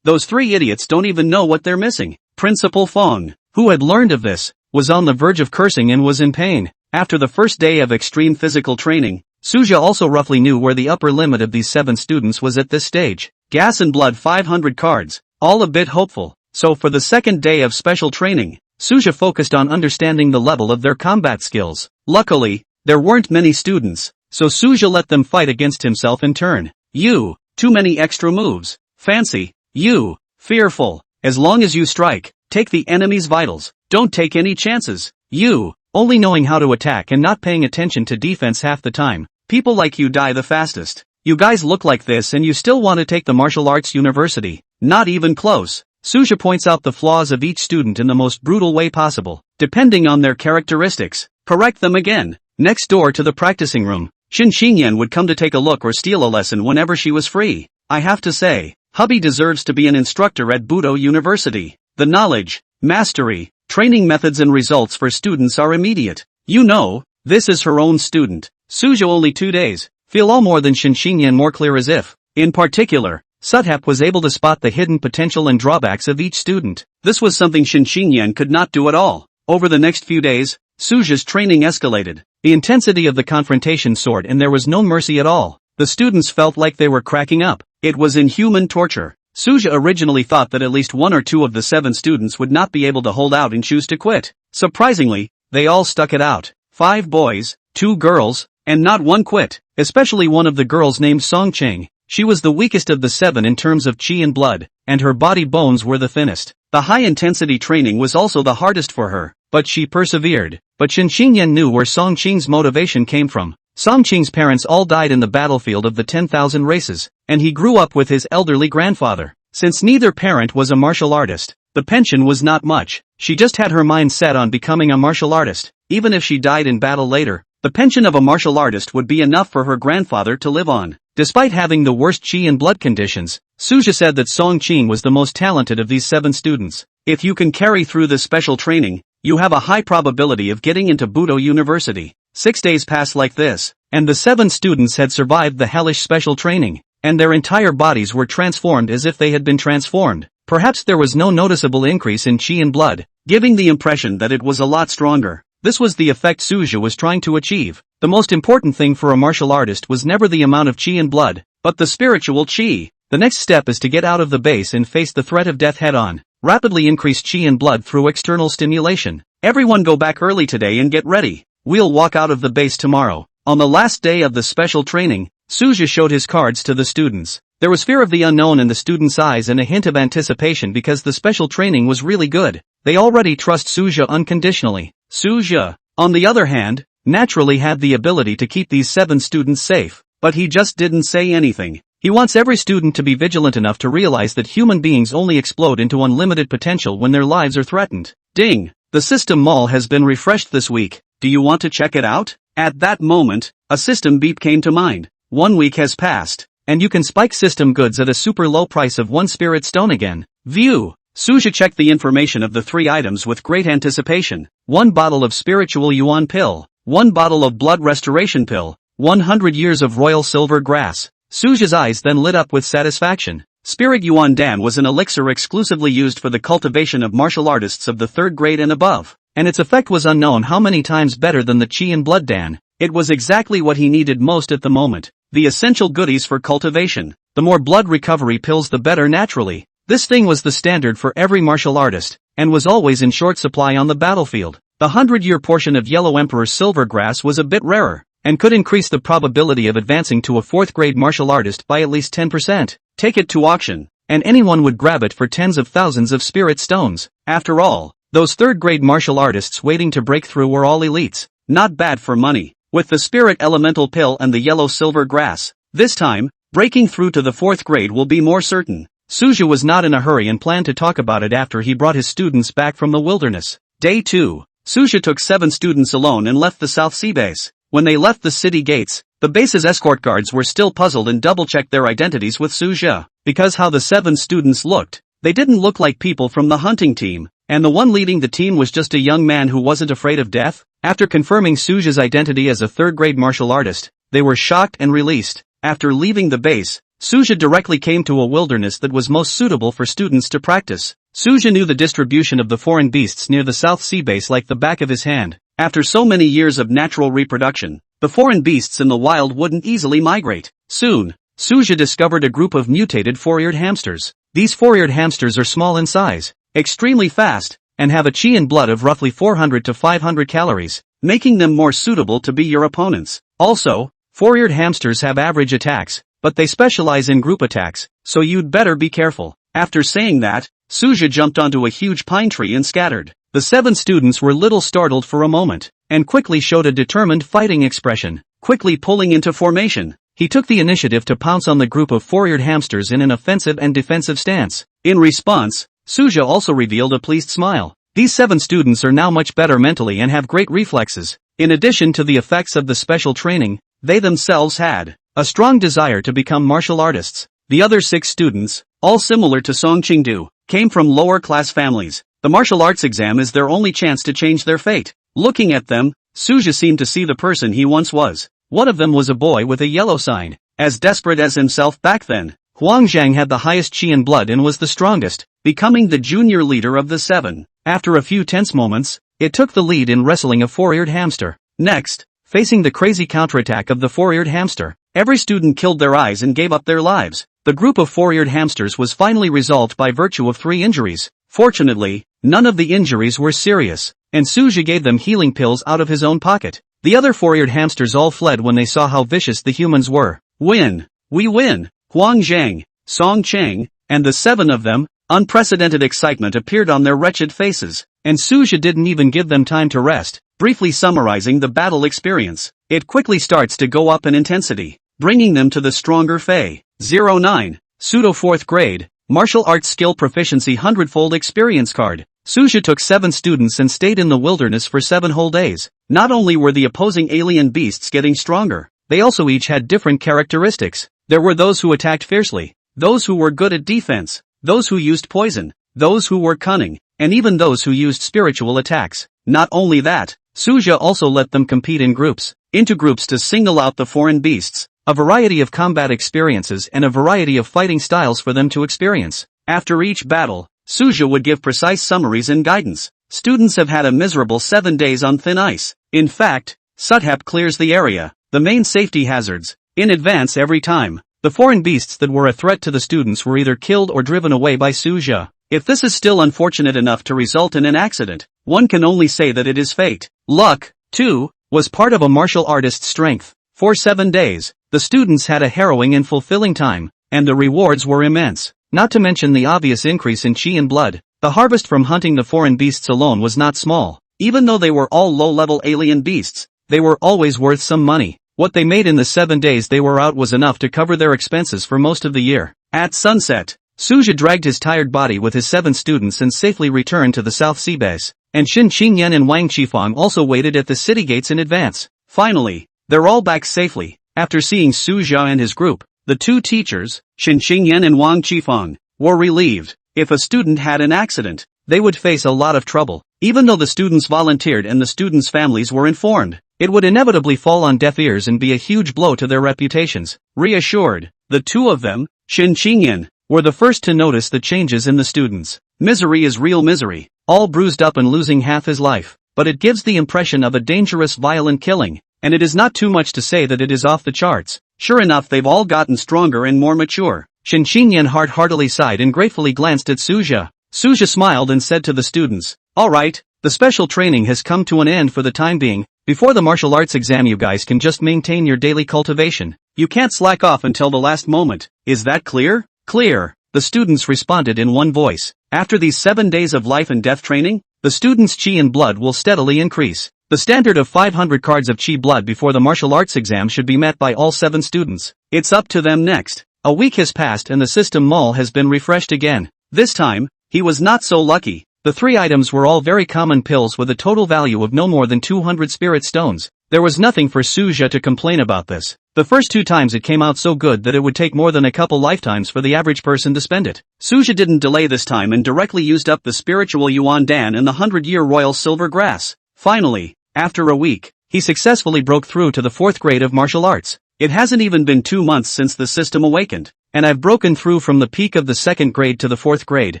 Those 3 idiots don't even know what they're missing." Principal Fang, who had learned of this, was on the verge of cursing and was in pain. After the first day of extreme physical training, Suja also roughly knew where the upper limit of these 7 students was at this stage. Gas and blood 500 cards, all a bit hopeful. So for the second day of special training, Suja focused on understanding the level of their combat skills. Luckily, there weren't many students, so Suja let them fight against himself in turn. "You, Too many extra moves. Fancy. You. Fearful. As long as you strike, take the enemy's vitals. Don't take any chances. You. Only knowing how to attack and not paying attention to defense half the time. People like you die the fastest. You guys look like this and you still want to take the martial arts university. Not even close. Suja points out the flaws of each student in the most brutal way possible. Depending on their characteristics, correct them again. Next door to the practicing room, Shin Xingyan would come to take a look or steal a lesson whenever she was free. I have to say, hubby deserves to be an instructor at Budo University. The knowledge, mastery, training methods and results for students are immediate. You know, this is her own student. Suja only 2 days, feel all more than Shin Xingyan more clear as if, in particular, Suthap was able to spot the hidden potential and drawbacks of each student. This was something Shin Xingyan could not do at all. Over the next few days, Suja's training escalated. The intensity of the confrontation soared and there was no mercy at all. The students felt like they were cracking up. It was inhuman torture. Suja originally thought that at least 1 or 2 of the 7 students would not be able to hold out and choose to quit. Surprisingly, they all stuck it out. 5 boys, 2 girls, and not one quit, especially one of the girls named Songcheng. She was the weakest of the 7 in terms of chi and blood, and her body bones were the thinnest. The high-intensity training was also the hardest for her, but she persevered. But Shin Xingyan knew where Songqing's motivation came from. Songqing's parents all died in the battlefield of the 10,000 races, and he grew up with his elderly grandfather. Since neither parent was a martial artist, the pension was not much. She just had her mind set on becoming a martial artist. Even if she died in battle later, the pension of a martial artist would be enough for her grandfather to live on. Despite having the worst chi and blood conditions, Suja said that Songqing was the most talented of these 7 students. If you can carry through this special training, you have a high probability of getting into Budo University. 6 days passed like this, and the 7 students had survived the hellish special training, and their entire bodies were transformed as if they had been transformed. Perhaps there was no noticeable increase in chi and blood, giving the impression that it was a lot stronger. This was the effect Suja was trying to achieve. The most important thing for a martial artist was never the amount of chi and blood, but the spiritual chi. The next step is to get out of the base and face the threat of death head-on. Rapidly increase chi and blood through external stimulation. Everyone go back early today and get ready. We'll walk out of the base tomorrow. On the last day of the special training, Suja showed his cards to the students. There was fear of the unknown in the students' eyes and a hint of anticipation because the special training was really good. They already trust Suja unconditionally. Suja, on the other hand, naturally had the ability to keep these 7 students safe, but he just didn't say anything. He wants every student to be vigilant enough to realize that human beings only explode into unlimited potential when their lives are threatened. Ding! The system mall has been refreshed this week. Do you want to check it out? At that moment, a system beep came to mind. 1 week has passed, and you can spike system goods at a super low price of 1 spirit stone again. View! Suja checked the information of the 3 items with great anticipation. 1 bottle of spiritual yuan pill, 1 bottle of blood restoration pill, 100 years of royal silver grass. Suja's eyes then lit up with satisfaction. Spirit Yuan Dan was an elixir exclusively used for the cultivation of martial artists of the 3rd grade and above, and its effect was unknown how many times better than the Chi and Blood Dan. It was exactly what he needed most at the moment. The essential goodies for cultivation. The more blood recovery pills the better naturally. This thing was the standard for every martial artist, and was always in short supply on the battlefield. The 100-year portion of Yellow Emperor's silver grass was a bit rarer, and could increase the probability of advancing to a 4th grade martial artist by at least 10%. Take it to auction, and anyone would grab it for tens of thousands of spirit stones. After all, those 3rd grade martial artists waiting to break through were all elites. Not bad for money. With the spirit elemental pill and the yellow silver grass, this time, breaking through to the 4th grade will be more certain. Suja was not in a hurry and planned to talk about it after he brought his students back from the wilderness. Day 2. Suja took 7 students alone and left the South Sea base. When they left the city gates, the base's escort guards were still puzzled and double-checked their identities with Suja. Because how the 7 students looked, they didn't look like people from the hunting team, and the one leading the team was just a young man who wasn't afraid of death. After confirming Suja's identity as a 3rd grade martial artist, they were shocked and released. After leaving the base, Suja directly came to a wilderness that was most suitable for students to practice. Suja knew the distribution of the foreign beasts near the South Sea base like the back of his hand. After so many years of natural reproduction, the foreign beasts in the wild wouldn't easily migrate. Soon, Suja discovered a group of mutated 4-eared hamsters. These 4-eared hamsters are small in size, extremely fast, and have a chi and blood of roughly 400 to 500 calories, making them more suitable to be your opponents. Also, 4-eared hamsters have average attacks, but they specialize in group attacks, so you'd better be careful. After saying that, Suja jumped onto a huge pine tree and scattered. The 7 students were little startled for a moment, and quickly showed a determined fighting expression. Quickly pulling into formation, he took the initiative to pounce on the group of 4-eared hamsters in an offensive and defensive stance. In response, Suja also revealed a pleased smile. These 7 students are now much better mentally and have great reflexes. In addition to the effects of the special training, they themselves had a strong desire to become martial artists. The other 6 students, all similar to Song Qingdu, came from lower-class families. The martial arts exam is their only chance to change their fate. Looking at them, Suja seemed to see the person he once was. One of them was a boy with a yellow sign. As desperate as himself back then, Huang Zhang had the highest chi and blood and was the strongest, becoming the junior leader of the 7. After a few tense moments, it took the lead in wrestling a 4-eared hamster. Next, facing the crazy counterattack of the 4-eared hamster, every student killed their eyes and gave up their lives. The group of 4-eared hamsters was finally resolved by virtue of 3 injuries. Fortunately, none of the injuries were serious, and Suja gave them healing pills out of his own pocket. The other 4-eared hamsters all fled when they saw how vicious the humans were. Win! We win! Huang Zhang, Song Cheng, and the 7 of them, unprecedented excitement appeared on their wretched faces, and Suja didn't even give them time to rest. Briefly summarizing the battle experience, it quickly starts to go up in intensity, bringing them to the stronger Fei. 09, Pseudo 4th grade, Martial Arts Skill Proficiency 100-fold Experience Card. Suja took 7 students and stayed in the wilderness for 7 whole days. Not only were the opposing alien beasts getting stronger, they also each had different characteristics. There were those who attacked fiercely, those who were good at defense, those who used poison, those who were cunning, and even those who used spiritual attacks. Not only that, Suja also let them compete in groups, into groups to single out the foreign beasts, a variety of combat experiences and a variety of fighting styles for them to experience. After each battle, Suja would give precise summaries and guidance. Students have had a miserable 7 days on thin ice. In fact, Suthap clears the area, the main safety hazards, in advance every time. The foreign beasts that were a threat to the students were either killed or driven away by Suja. If this is still unfortunate enough to result in an accident, one can only say that it is fate. Luck, too, was part of a martial artist's strength. For 7 days, the students had a harrowing and fulfilling time, and the rewards were immense. Not to mention the obvious increase in chi and blood. The harvest from hunting the foreign beasts alone was not small. Even though they were all low-level alien beasts, they were always worth some money. What they made in the 7 days they were out was enough to cover their expenses for most of the year. At sunset, Suja dragged his tired body with his 7 students and safely returned to the South Sea base, and Xin Qingyan and Wang Qifang also waited at the city gates in advance. Finally, they're all back safely. After seeing Suja and his group, the 2 teachers, Xin Qingyan and Wang Qifang, were relieved. If a student had an accident, they would face a lot of trouble. Even though the students volunteered and the students' families were informed, it would inevitably fall on deaf ears and be a huge blow to their reputations. Reassured, the 2 of them, Xin Qingyan, were the first to notice the changes in the students. Misery is real misery, all bruised up and losing half his life, but it gives the impression of a dangerous violent killing, and it is not too much to say that it is off the charts. Sure enough, they've all gotten stronger and more mature. Xin Qingyan heartily sighed and gratefully glanced at Suja. Suja smiled and said to the students, "All right, the special training has come to an end for the time being. Before the martial arts exam you guys can just maintain your daily cultivation. You can't slack off until the last moment. Is that clear?" "Clear," the students responded in one voice. After these 7 days of life and death training, the students' chi and blood will steadily increase. The standard of 500 cards of chi blood before the martial arts exam should be met by all 7 students. It's up to them next. A week has passed and the system mall has been refreshed again. This time, he was not so lucky. The 3 items were all very common pills with a total value of no more than 200 spirit stones. There was nothing for Suja to complain about this. The first 2 times it came out so good that it would take more than a couple lifetimes for the average person to spend it. Suja didn't delay this time and directly used up the spiritual Yuan Dan and the 100-year royal silver grass. Finally, after a week, he successfully broke through to the 4th grade of martial arts. It hasn't even been 2 months since the system awakened, and I've broken through from the peak of the 2nd grade to the 4th grade.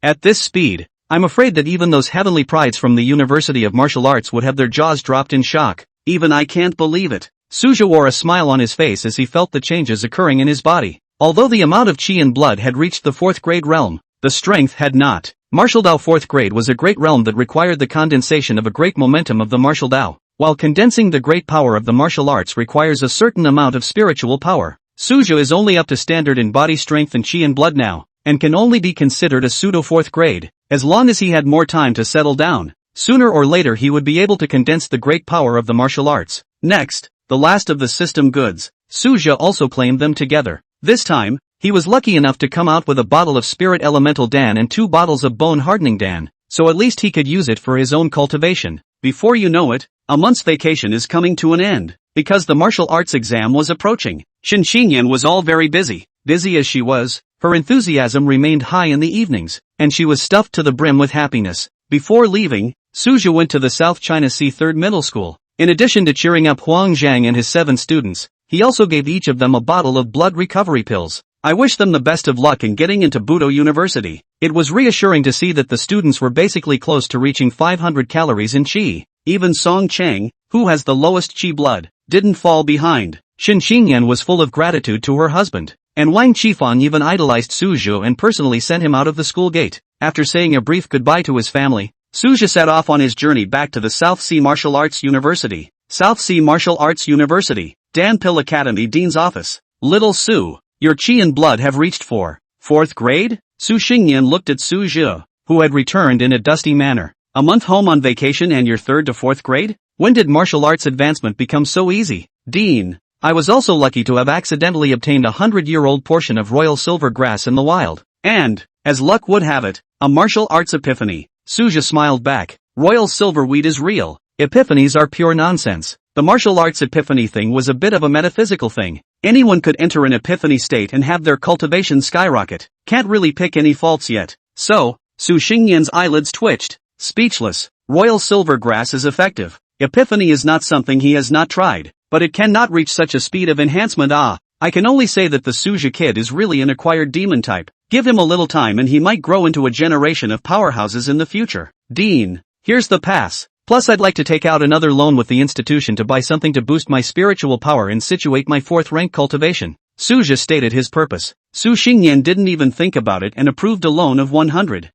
At this speed, I'm afraid that even those heavenly prides from the University of Martial Arts would have their jaws dropped in shock. Even I can't believe it. Suja wore a smile on his face as he felt the changes occurring in his body. Although the amount of chi and blood had reached the 4th grade realm, the strength had not. Martial Dao 4th grade was a great realm that required the condensation of a great momentum of the martial Dao, while condensing the great power of the martial arts requires a certain amount of spiritual power. Suja is only up to standard in body strength and chi and blood now, and can only be considered a pseudo 4th grade. As long as he had more time to settle down, sooner or later he would be able to condense the great power of the martial arts. Next, the last of the system goods. Suja also claimed them together. This time, he was lucky enough to come out with a bottle of Spirit Elemental Dan and 2 bottles of Bone Hardening Dan, so at least he could use it for his own cultivation. Before you know it, a month's vacation is coming to an end. Because the martial arts exam was approaching, Shin Xingyan was all very busy. Busy as she was, her enthusiasm remained high in the evenings, and she was stuffed to the brim with happiness. Before leaving, Suja went to the South China Sea 3rd Middle School. In addition to cheering up Huang Zhang and his 7 students, he also gave each of them a bottle of blood recovery pills. I wish them the best of luck in getting into Budo University. It was reassuring to see that the students were basically close to reaching 500 calories in chi. Even Song Chang, who has the lowest chi blood, didn't fall behind. Shin Xingyan was full of gratitude to her husband, and Wang Qifang even idolized Suju and personally sent him out of the school gate. After saying a brief goodbye to his family, Suja set off on his journey back to the South Sea Martial Arts University. South Sea Martial Arts University, Danpil Academy Dean's Office. Little Su, your chi and blood have reached 4th grade? Su Xingyan looked at Su Zhe, who had returned in a dusty manner. A month home on vacation and you're 3rd to 4th grade? When did martial arts advancement become so easy? Dean, I was also lucky to have accidentally obtained a 100-year-old portion of royal silver grass in the wild. And, as luck would have it, a martial arts epiphany. Suja smiled back. Royal silver weed is real. Epiphanies are pure nonsense. The martial arts epiphany thing was a bit of a metaphysical thing. Anyone could enter an epiphany state and have their cultivation skyrocket. Can't really pick any faults yet. So, Su Xingyan's eyelids twitched. Speechless. Royal silver grass is effective. Epiphany is not something he has not tried, but it cannot reach such a speed of enhancement. I can only say that the Suja kid is really an acquired demon type. Give him a little time and he might grow into a generation of powerhouses in the future. Dean, here's the pass. Plus I'd like to take out another loan with the institution to buy something to boost my spiritual power and situate my 4th rank cultivation. Suja stated his purpose. Su Xingyan didn't even think about it and approved a loan of 100,000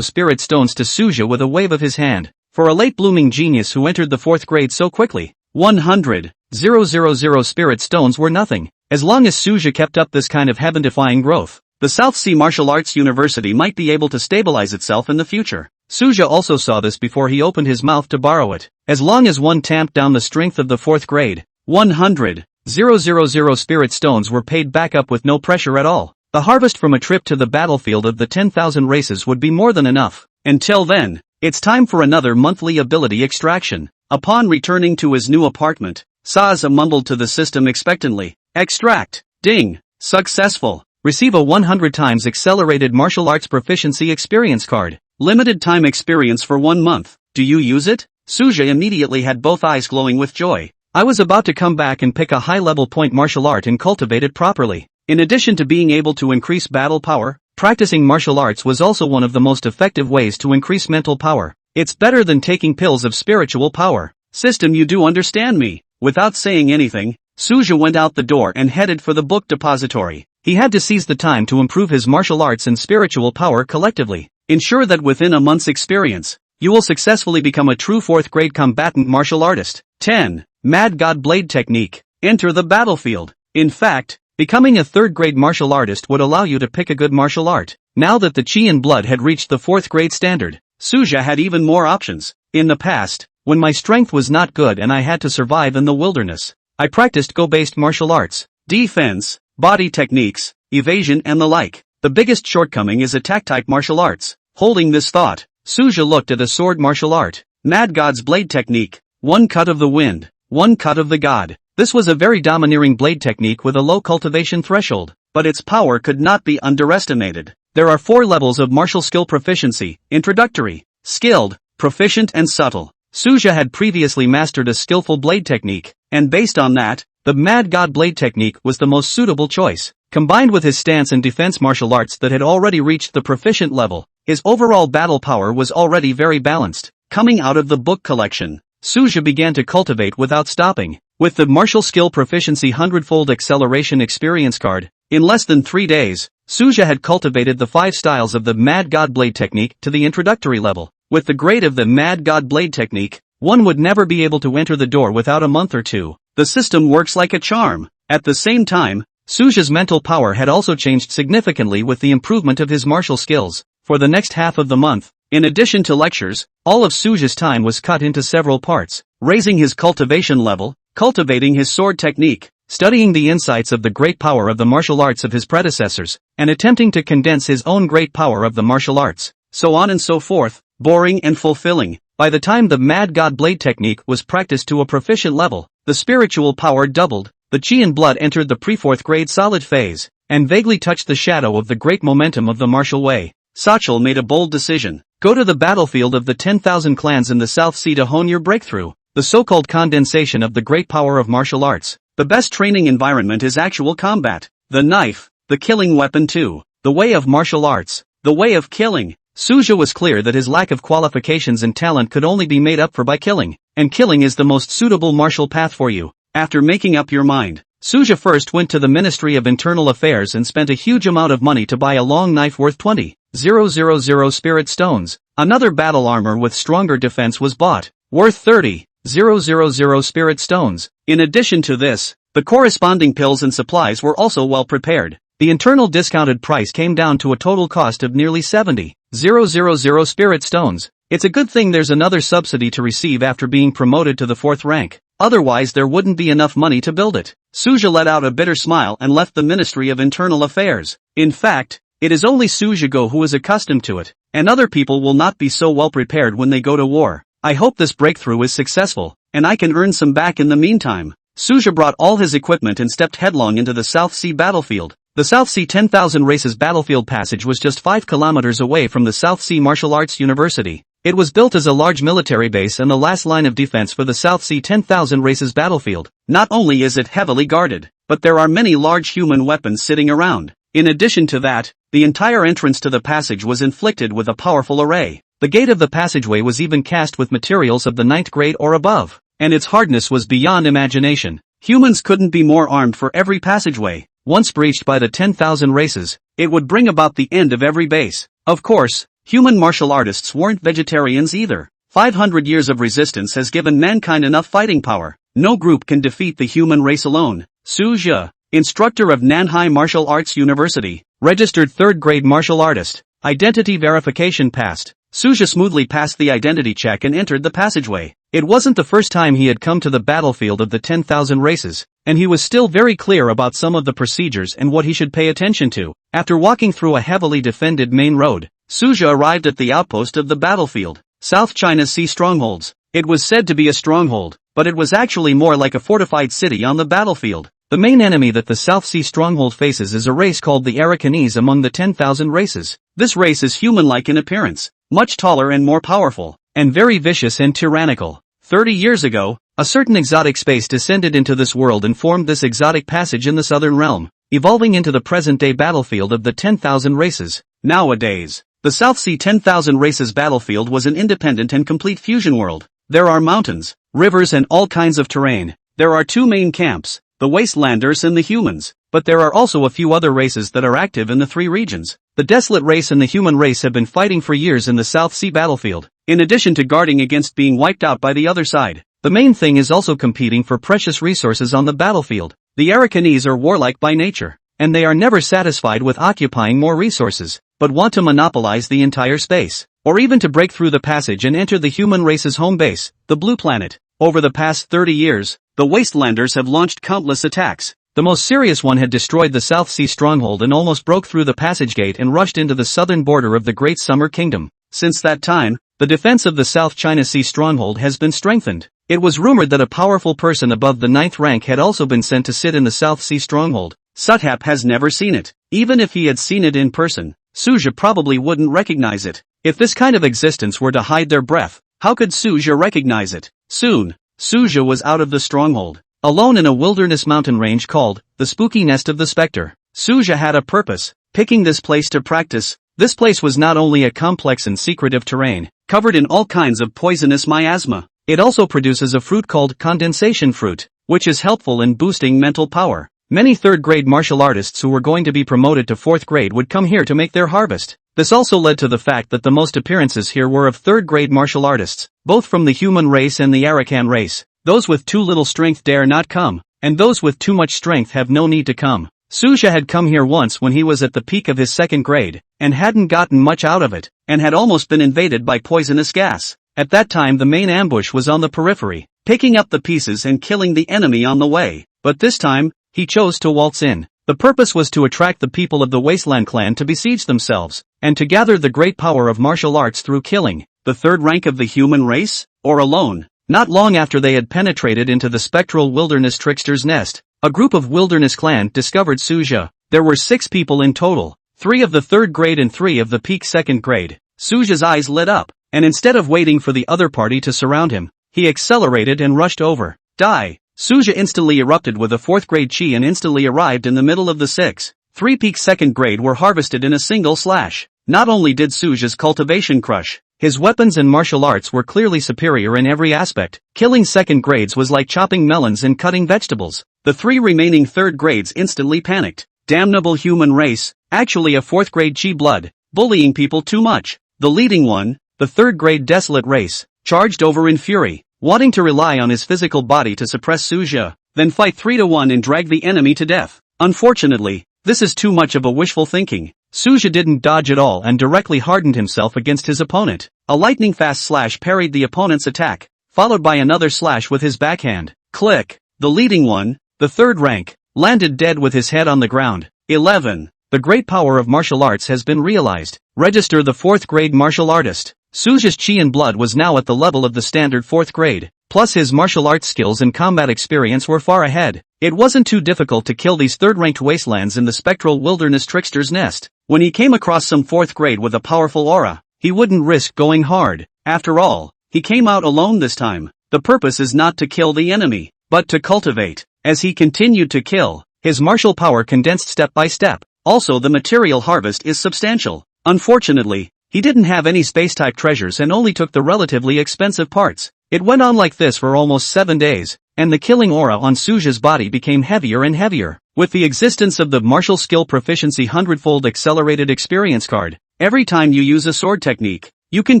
spirit stones to Suja with a wave of his hand. For a late-blooming genius who entered the 4th grade so quickly, 100,000 spirit stones were nothing. As long as Suja kept up this kind of heaven-defying growth, the South Sea Martial Arts University might be able to stabilize itself in the future. Suja also saw this before he opened his mouth to borrow it. As long as one tamped down the strength of the 4th grade, 100,000 spirit stones were paid back up with no pressure at all. The harvest from a trip to the battlefield of the 10,000 races would be more than enough. Until then, it's time for another monthly ability extraction. Upon returning to his new apartment, Saza mumbled to the system expectantly. Extract. Ding. Successful. Receive a 100 times accelerated martial arts proficiency experience card. Limited time experience for 1 month. Do you use it? Suja immediately had both eyes glowing with joy. I was about to come back and pick a high-level point martial art and cultivate it properly. In addition to being able to increase battle power, practicing martial arts was also one of the most effective ways to increase mental power. It's better than taking pills of spiritual power. System, you do understand me. Without saying anything, Suja went out the door and headed for the book depository. He had to seize the time to improve his martial arts and spiritual power collectively. Ensure that within a month's experience, you will successfully become a true 4th grade combatant martial artist. 10. Mad God Blade Technique. Enter the battlefield. In fact, becoming a 3rd grade martial artist would allow you to pick a good martial art. Now that the chi and blood had reached the 4th grade standard, Suja had even more options. In the past, when my strength was not good and I had to survive in the wilderness, I practiced Go-based martial arts, defense, body techniques, evasion and the like. The biggest shortcoming is attack-type martial arts. Holding this thought, Suja looked at a sword martial art. Mad God's Blade Technique. 1 cut of the wind, 1 cut of the god. This was a very domineering blade technique with a low cultivation threshold, but its power could not be underestimated. There are 4 levels of martial skill proficiency: introductory, skilled, proficient and subtle. Suja had previously mastered a skillful blade technique, and based on that, the Mad God Blade Technique was the most suitable choice. Combined with his stance and defense martial arts that had already reached the proficient level, his overall battle power was already very balanced. Coming out of the book collection, Suja began to cultivate without stopping. With the martial skill proficiency 100-fold acceleration experience card, in less than 3 days, Suja had cultivated the 5 styles of the Mad God Blade Technique to the introductory level. With the grade of the Mad God Blade Technique, one would never be able to enter the door without a month or two. The system works like a charm. At the same time, Suja's mental power had also changed significantly with the improvement of his martial skills. For the next half of the month, in addition to lectures, all of Suja's time was cut into several parts, raising his cultivation level, cultivating his sword technique, studying the insights of the great power of the martial arts of his predecessors, and attempting to condense his own great power of the martial arts, so on and so forth, boring and fulfilling. By the time the Mad God Blade technique was practiced to a proficient level, the spiritual power doubled, the chi and blood entered the pre-4th grade solid phase, and vaguely touched the shadow of the great momentum of the martial way. Sachel made a bold decision. Go to the battlefield of the 10,000 clans in the South Sea to hone your breakthrough, the so-called condensation of the great power of martial arts. The best training environment is actual combat. The knife, the killing weapon too, the way of martial arts, the way of killing. Suja was clear that his lack of qualifications and talent could only be made up for by killing, and killing is the most suitable martial path for you. After making up your mind, Suja first went to the Ministry of Internal Affairs and spent a huge amount of money to buy a long knife worth 20,000 spirit stones. Another battle armor with stronger defense was bought, worth 30,000 spirit stones. In addition to this, the corresponding pills and supplies were also well prepared. The internal discounted price came down to a total cost of nearly 70,000 spirit stones. It's a good thing there's another subsidy to receive after being promoted to the 4th rank. Otherwise there wouldn't be enough money to build it. Suja let out a bitter smile and left the Ministry of Internal Affairs. In fact, it is only Suja who is accustomed to it, and other people will not be so well prepared when they go to war. I hope this breakthrough is successful, and I can earn some back in the meantime. Suja brought all his equipment and stepped headlong into the South Sea battlefield. The South Sea 10,000 Races battlefield passage was just 5 kilometers away from the South Sea Martial Arts University. It was built as a large military base and the last line of defense for the South Sea 10,000 Races battlefield. Not only is it heavily guarded, but there are many large human weapons sitting around. In addition to that, the entire entrance to the passage was inflicted with a powerful array. The gate of the passageway was even cast with materials of the 9th grade or above, and its hardness was beyond imagination. Humans couldn't be more armed for every passageway. Once breached by the 10,000 races, it would bring about the end of every base. Of course, human martial artists weren't vegetarians either. 500 years of resistance has given mankind enough fighting power. No group can defeat the human race alone. Suja, instructor of Nanhai Martial Arts University, registered 3rd grade martial artist, identity verification passed. Suja smoothly passed the identity check and entered the passageway. It wasn't the first time he had come to the battlefield of the 10,000 races, and he was still very clear about some of the procedures and what he should pay attention to. After walking through a heavily defended main road, Suja arrived at the outpost of the battlefield, South China Sea Strongholds. It was said to be a stronghold, but it was actually more like a fortified city on the battlefield. The main enemy that the South Sea Stronghold faces is a race called the Arakanese among the 10,000 races. This race is human-like in appearance, much taller and more powerful, and very vicious and tyrannical. 30 years ago, a certain exotic space descended into this world and formed this exotic passage in the southern realm, evolving into the present-day battlefield of the 10,000 races. Nowadays, the South Sea 10,000 races battlefield was an independent and complete fusion world. There are mountains, rivers and all kinds of terrain. There are 2 main camps, the Wastelanders and the humans, but there are also a few other races that are active in the 3 regions. The Desolate race and the human race have been fighting for years in the South Sea battlefield, in addition to guarding against being wiped out by the other side. The main thing is also competing for precious resources on the battlefield. The Arakanese are warlike by nature, and they are never satisfied with occupying more resources, but want to monopolize the entire space, or even to break through the passage and enter the human race's home base, the Blue Planet. Over the past 30 years, the Wastelanders have launched countless attacks. The most serious one had destroyed the South Sea stronghold and almost broke through the passage gate and rushed into the southern border of the Great Summer Kingdom. Since that time, the defense of the South China Sea stronghold has been strengthened. It was rumored that a powerful person above the 9th rank had also been sent to sit in the South Sea stronghold. Suthap has never seen it. Even if he had seen it in person, Suja probably wouldn't recognize it. If this kind of existence were to hide their breath, how could Suja recognize it? Soon, Suja was out of the stronghold, alone in a wilderness mountain range called the Spooky Nest of the Spectre. Suja had a purpose, picking this place to practice. This place was not only a complex and secretive terrain, covered in all kinds of poisonous miasma, it also produces a fruit called condensation fruit, which is helpful in boosting mental power. Many 3rd grade martial artists who were going to be promoted to 4th grade would come here to make their harvest. This also led to the fact that the most appearances here were of 3rd grade martial artists, both from the human race and the Arakan race. Those with too little strength dare not come. and those with too much strength have no need to come. Suja had come here once when he was at the peak of his second grade, and hadn't gotten much out of it, and had almost been invaded by poisonous gas. At that time the main ambush was on the periphery, picking up the pieces and killing the enemy on the way, but this time, he chose to waltz in. The purpose was to attract the people of the Wasteland clan to besiege themselves, and to gather the great power of martial arts through killing. The third rank of the human race? Or alone? Not long after they had penetrated into the spectral wilderness trickster's nest, a group of wilderness clan discovered Suja. There were 6 people in total, 3 of the 3rd grade and 3 of the peak 2nd grade. Suja's eyes lit up, and instead of waiting for the other party to surround him, he accelerated and rushed over. Die! Suja instantly erupted with a 4th grade chi and instantly arrived in the middle of the 3 peak 2nd grade were harvested in a single slash. Not only did Suja's cultivation crush, his weapons and martial arts were clearly superior in every aspect. Killing 2nd grades was like chopping melons and cutting vegetables. The 3 remaining 3rd grades instantly panicked. Damnable human race, actually a 4th grade chi blood, bullying people too much. The leading one, the 3rd grade desolate race, charged over in fury, wanting to rely on his physical body to suppress Suja, then fight 3-1 and drag the enemy to death. Unfortunately, this is too much of a wishful thinking. Suja didn't dodge at all and directly hardened himself against his opponent. A lightning-fast slash parried the opponent's attack, followed by another slash with his backhand. Click! The leading one, the 3rd rank, landed dead with his head on the ground. 11. The great power of martial arts has been realized. Register the 4th grade martial artist. Suja's chi and blood was now at the level of the standard 4th grade, plus his martial arts skills and combat experience were far ahead. It wasn't too difficult to kill these 3rd-ranked wastelands in the spectral wilderness trickster's nest. When he came across some 4th grade with a powerful aura, he wouldn't risk going hard. After all, he came out alone this time. The purpose is not to kill the enemy, but to cultivate. As he continued to kill, his martial power condensed step by step. Also, the material harvest is substantial. Unfortunately, he didn't have any space-type treasures and only took the relatively expensive parts. It went on like this for almost 7 days, and the killing aura on Suja's body became heavier and heavier. With the existence of the Martial Skill Proficiency 100-fold Accelerated Experience card, every time you use a sword technique, you can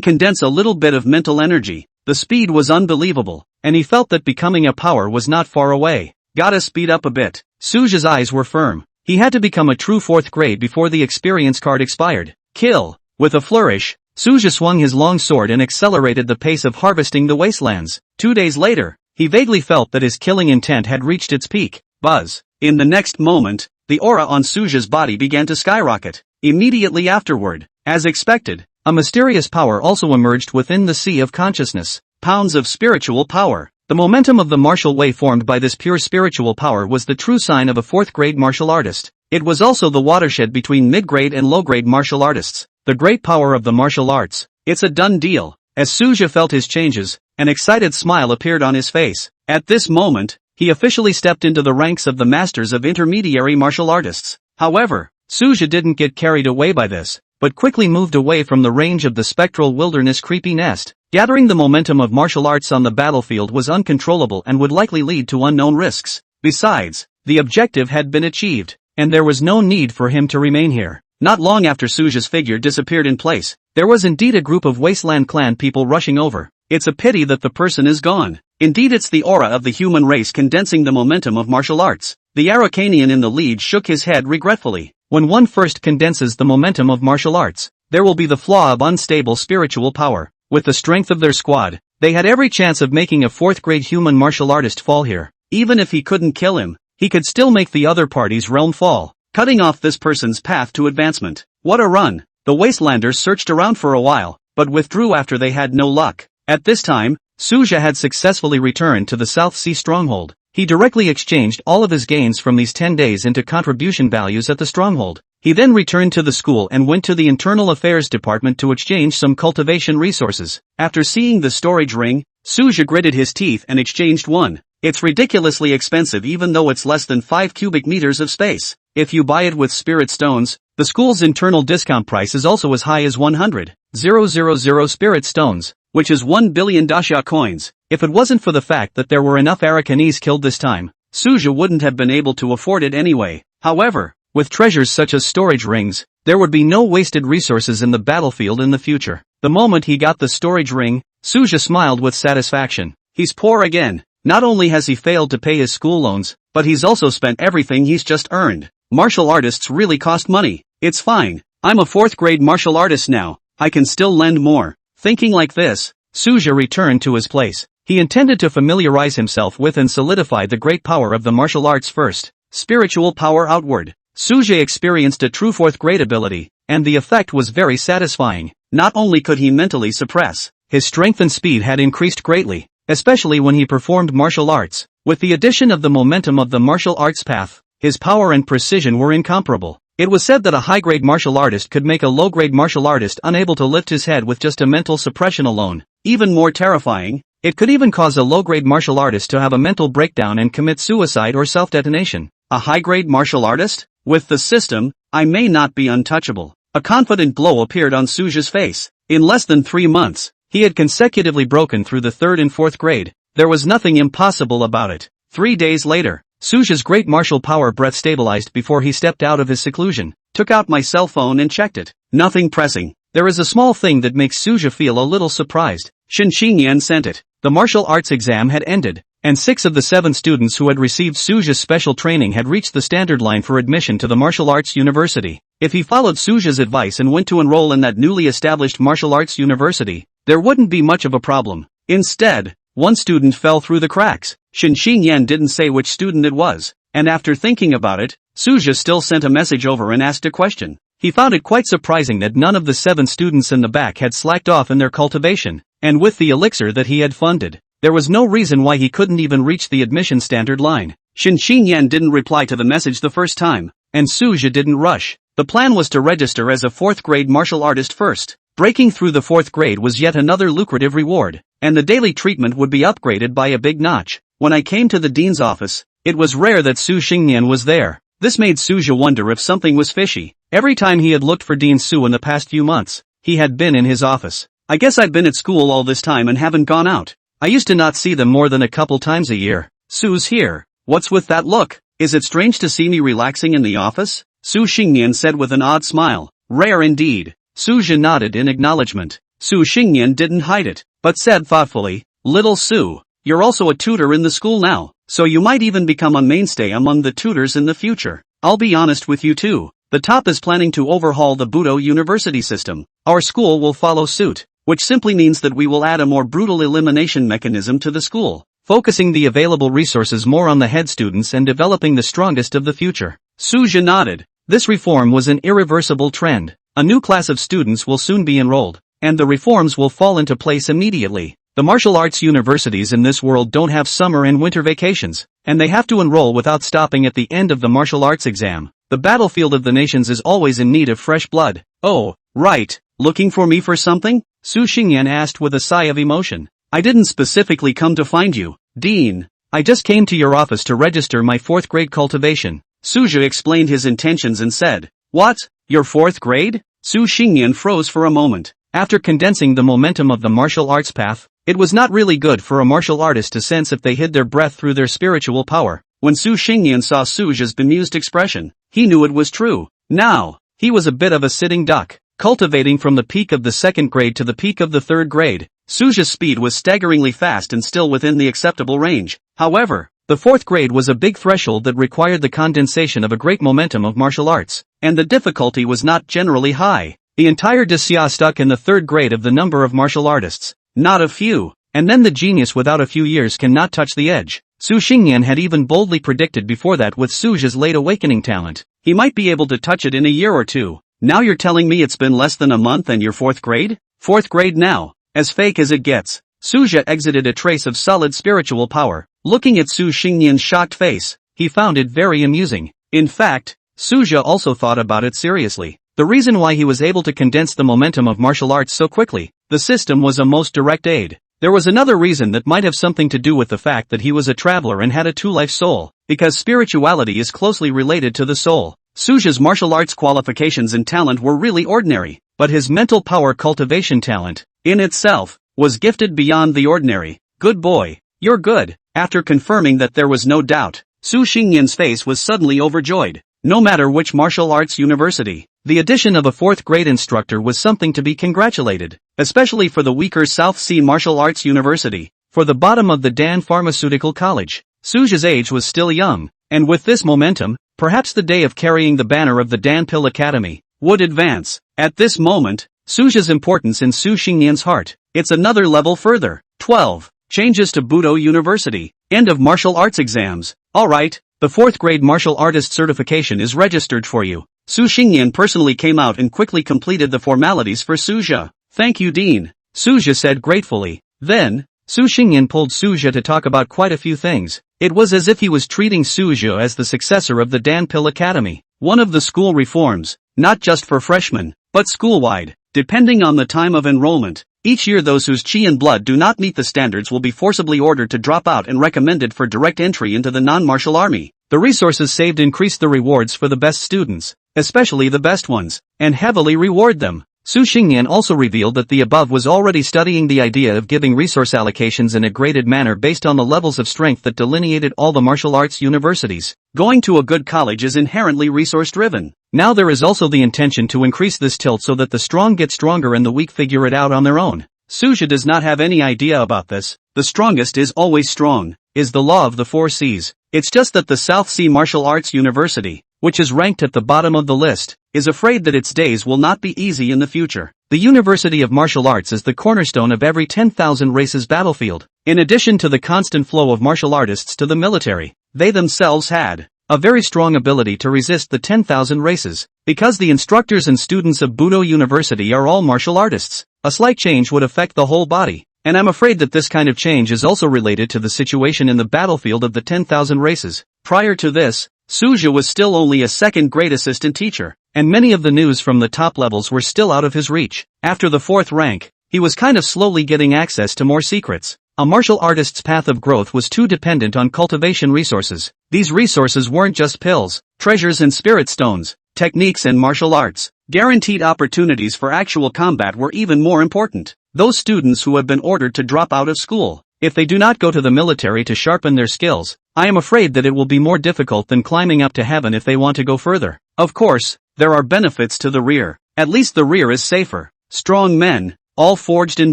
condense a little bit of mental energy. The speed was unbelievable, and he felt that becoming a power was not far away. Gotta speed up a bit. Suja's eyes were firm. He had to become a true 4th grade before the experience card expired. Kill! With a flourish, Suja swung his long sword and accelerated the pace of harvesting the wastelands. 2 days later, he vaguely felt that his killing intent had reached its peak. Buzz. In the next moment, the aura on Suja's body began to skyrocket. Immediately afterward, as expected, a mysterious power also emerged within the sea of consciousness. Pounds of spiritual power. The momentum of the martial way formed by this pure spiritual power was the true sign of a 4th grade martial artist. It was also the watershed between mid-grade and low-grade martial artists. The great power of the martial arts. It's a done deal. As Suja felt his changes, an excited smile appeared on his face. At this moment, he officially stepped into the ranks of the masters of intermediary martial artists. However, Suja didn't get carried away by this, but quickly moved away from the range of the spectral wilderness creepy nest. Gathering the momentum of martial arts on the battlefield was uncontrollable and would likely lead to unknown risks. Besides, the objective had been achieved, and there was no need for him to remain here. Not long after Suja's figure disappeared in place, there was indeed a group of Wasteland clan people rushing over. It's a pity that the person is gone. Indeed, it's the aura of the human race condensing the momentum of martial arts. The Araucanian in the lead shook his head regretfully. When one first condenses the momentum of martial arts, there will be the flaw of unstable spiritual power. With the strength of their squad, they had every chance of making a 4th grade human martial artist fall here. Even if he couldn't kill him, he could still make the other party's realm fall, cutting off this person's path to advancement. What a run! The Wastelanders searched around for a while, but withdrew after they had no luck. At this time, Suja had successfully returned to the South Sea stronghold. He directly exchanged all of his gains from these 10 days into contribution values at the stronghold. He then returned to the school and went to the Internal Affairs Department to exchange some cultivation resources. After seeing the storage ring, Suja gritted his teeth and exchanged one. It's ridiculously expensive even though it's less than 5 cubic meters of space. If you buy it with spirit stones, the school's internal discount price is also as high as 100,000 spirit stones, which is 1 billion dasha coins. If it wasn't for the fact that there were enough Araucanians killed this time, Suja wouldn't have been able to afford it anyway. However, with treasures such as storage rings, there would be no wasted resources in the battlefield in the future. The moment he got the storage ring, Suja smiled with satisfaction. He's poor again. Not only has he failed to pay his school loans, but he's also spent everything he's just earned. Martial artists really cost money. It's fine. I'm a 4th grade martial artist now. I can still lend more. Thinking like this, Suja returned to his place. He intended to familiarize himself with and solidify the great power of the martial arts first. Spiritual power outward. Suja experienced a true 4th grade ability, and the effect was very satisfying. Not only could he mentally suppress, his strength and speed had increased greatly, especially when he performed martial arts. With the addition of the momentum of the martial arts path, his power and precision were incomparable. It was said that a high-grade martial artist could make a low-grade martial artist unable to lift his head with just a mental suppression alone. Even more terrifying, it could even cause a low-grade martial artist to have a mental breakdown and commit suicide or self-detonation. A high-grade martial artist? With the system, I may not be untouchable. A confident glow appeared on Suja's face. In less than 3 months, he had consecutively broken through the 3rd and 4th grade. There was nothing impossible about it. 3 days later, Suja's great martial power breath stabilized before he stepped out of his seclusion. Took out my cell phone and checked it. Nothing pressing. There is a small thing that makes Suja feel a little surprised. Xinxian sent it. The martial arts exam had ended, and 6 of the 7 students who had received Suja's special training had reached the standard line for admission to the martial arts university. If he followed Suja's advice and went to enroll in that newly established martial arts university, there wouldn't be much of a problem. Instead, one student fell through the cracks. Xinxian didn't say which student it was, and after thinking about it, Suja still sent a message over and asked a question. He found it quite surprising that none of the 7 students in the back had slacked off in their cultivation, and with the elixir that he had funded, there was no reason why he couldn't even reach the admission standard line. Xinxian didn't reply to the message the first time, and Suja didn't rush. The plan was to register as a 4th grade martial artist first. Breaking through the 4th grade was yet another lucrative reward, and the daily treatment would be upgraded by a big notch. When I came to the dean's office, it was rare that Su Xingnian was there. This made Suja wonder if something was fishy. Every time he had looked for Dean Su in the past few months, he had been in his office. I guess I've been at school all this time and haven't gone out. I used to not see them more than a couple times a year. Su's here. What's with that look? Is it strange to see me relaxing in the office? Su Xingnian said with an odd smile. Rare indeed. Suja nodded in acknowledgement. Su Xingnian didn't hide it, but said thoughtfully, Little Su, you're also a tutor in the school now, so you might even become a mainstay among the tutors in the future. I'll be honest with you too. The top is planning to overhaul the Budo University system. Our school will follow suit, which simply means that we will add a more brutal elimination mechanism to the school, focusing the available resources more on the head students and developing the strongest of the future. Suja nodded. This reform was an irreversible trend. A new class of students will soon be enrolled, and the reforms will fall into place immediately. The martial arts universities in this world don't have summer and winter vacations, and they have to enroll without stopping at the end of the martial arts exam. The battlefield of the nations is always in need of fresh blood. Oh, right, looking for me for something? Su Xingyan asked with a sigh of emotion. I didn't specifically come to find you, Dean. I just came to your office to register my 4th grade cultivation. Suja explained his intentions and said, What? Your 4th grade? Su Xingyan froze for a moment. After condensing the momentum of the martial arts path, it was not really good for a martial artist to sense if they hid their breath through their spiritual power. When Su Xingyan saw Suja's bemused expression, he knew it was true. Now, he was a bit of a sitting duck, cultivating from the peak of the 2nd grade to the peak of the 3rd grade. Suja's speed was staggeringly fast and still within the acceptable range. However, the 4th grade was a big threshold that required the condensation of a great momentum of martial arts, and the difficulty was not generally high. The entire Disya stuck in the 3rd grade of the number of martial artists, not a few, and then the genius without a few years cannot touch the edge. Su Xingyan had even boldly predicted before that with Suja's late awakening talent, he might be able to touch it in a year or two. Now you're telling me it's been less than a month and you're 4th grade? 4th grade now, as fake as it gets. Suja exited a trace of solid spiritual power. Looking at Su Xingyan's shocked face, he found it very amusing. In fact, Suja also thought about it seriously. The reason why he was able to condense the momentum of martial arts so quickly, the system was a most direct aid. There was another reason that might have something to do with the fact that he was a traveler and had a two-life soul, because spirituality is closely related to the soul. Suja's martial arts qualifications and talent were really ordinary, but his mental power cultivation talent, in itself, was gifted beyond the ordinary. Good boy, you're good. After confirming that there was no doubt, Su Xingyan's face was suddenly overjoyed. No matter which martial arts university, the addition of a 4th grade instructor was something to be congratulated, especially for the weaker South Sea Martial Arts University. For the bottom of the Dan Pharmaceutical College, Suja's age was still young, and with this momentum, perhaps the day of carrying the banner of the Danpil Academy would advance. At this moment, Suja's importance in Su Xingnian's heart, it's another level further. 12. Changes to Budo University. End of martial arts exams. Alright, the 4th grade martial artist certification is registered for you. Su Xingnian personally came out and quickly completed the formalities for Suja. Thank you, Dean, Suja said gratefully. Then, Su Xingnian pulled Suja to talk about quite a few things. It was as if he was treating Suja as the successor of the Danpil Academy, one of the school reforms, not just for freshmen, but school-wide, depending on the time of enrollment. Each year those whose chi and blood do not meet the standards will be forcibly ordered to drop out and recommended for direct entry into the non-martial army. The resources saved increase the rewards for the best students, especially the best ones, and heavily reward them. Su Xingnian also revealed that the above was already studying the idea of giving resource allocations in a graded manner based on the levels of strength that delineated all the martial arts universities. Going to a good college is inherently resource-driven. Now there is also the intention to increase this tilt so that the strong get stronger and the weak figure it out on their own. Suja does not have any idea about this. The strongest is always strong, is the law of the 4 Cs. It's just that the South Sea Martial Arts University, which is ranked at the bottom of the list, is afraid that its days will not be easy in the future. The University of Martial Arts is the cornerstone of every 10,000 races battlefield. In addition to the constant flow of martial artists to the military, they themselves had a very strong ability to resist the 10,000 races. Because the instructors and students of Budo University are all martial artists, a slight change would affect the whole body. And I'm afraid that this kind of change is also related to the situation in the battlefield of the 10,000 races. Prior to this, Suja was still only a second-grade assistant teacher, and many of the news from the top levels were still out of his reach. After the 4th rank, he was kind of slowly getting access to more secrets. A martial artist's path of growth was too dependent on cultivation resources. These resources weren't just pills, treasures and spirit stones, techniques and martial arts. Guaranteed opportunities for actual combat were even more important. Those students who have been ordered to drop out of school, if they do not go to the military to sharpen their skills, I am afraid that it will be more difficult than climbing up to heaven if they want to go further. Of course, there are benefits to the rear. At least the rear is safer. Strong men, all forged in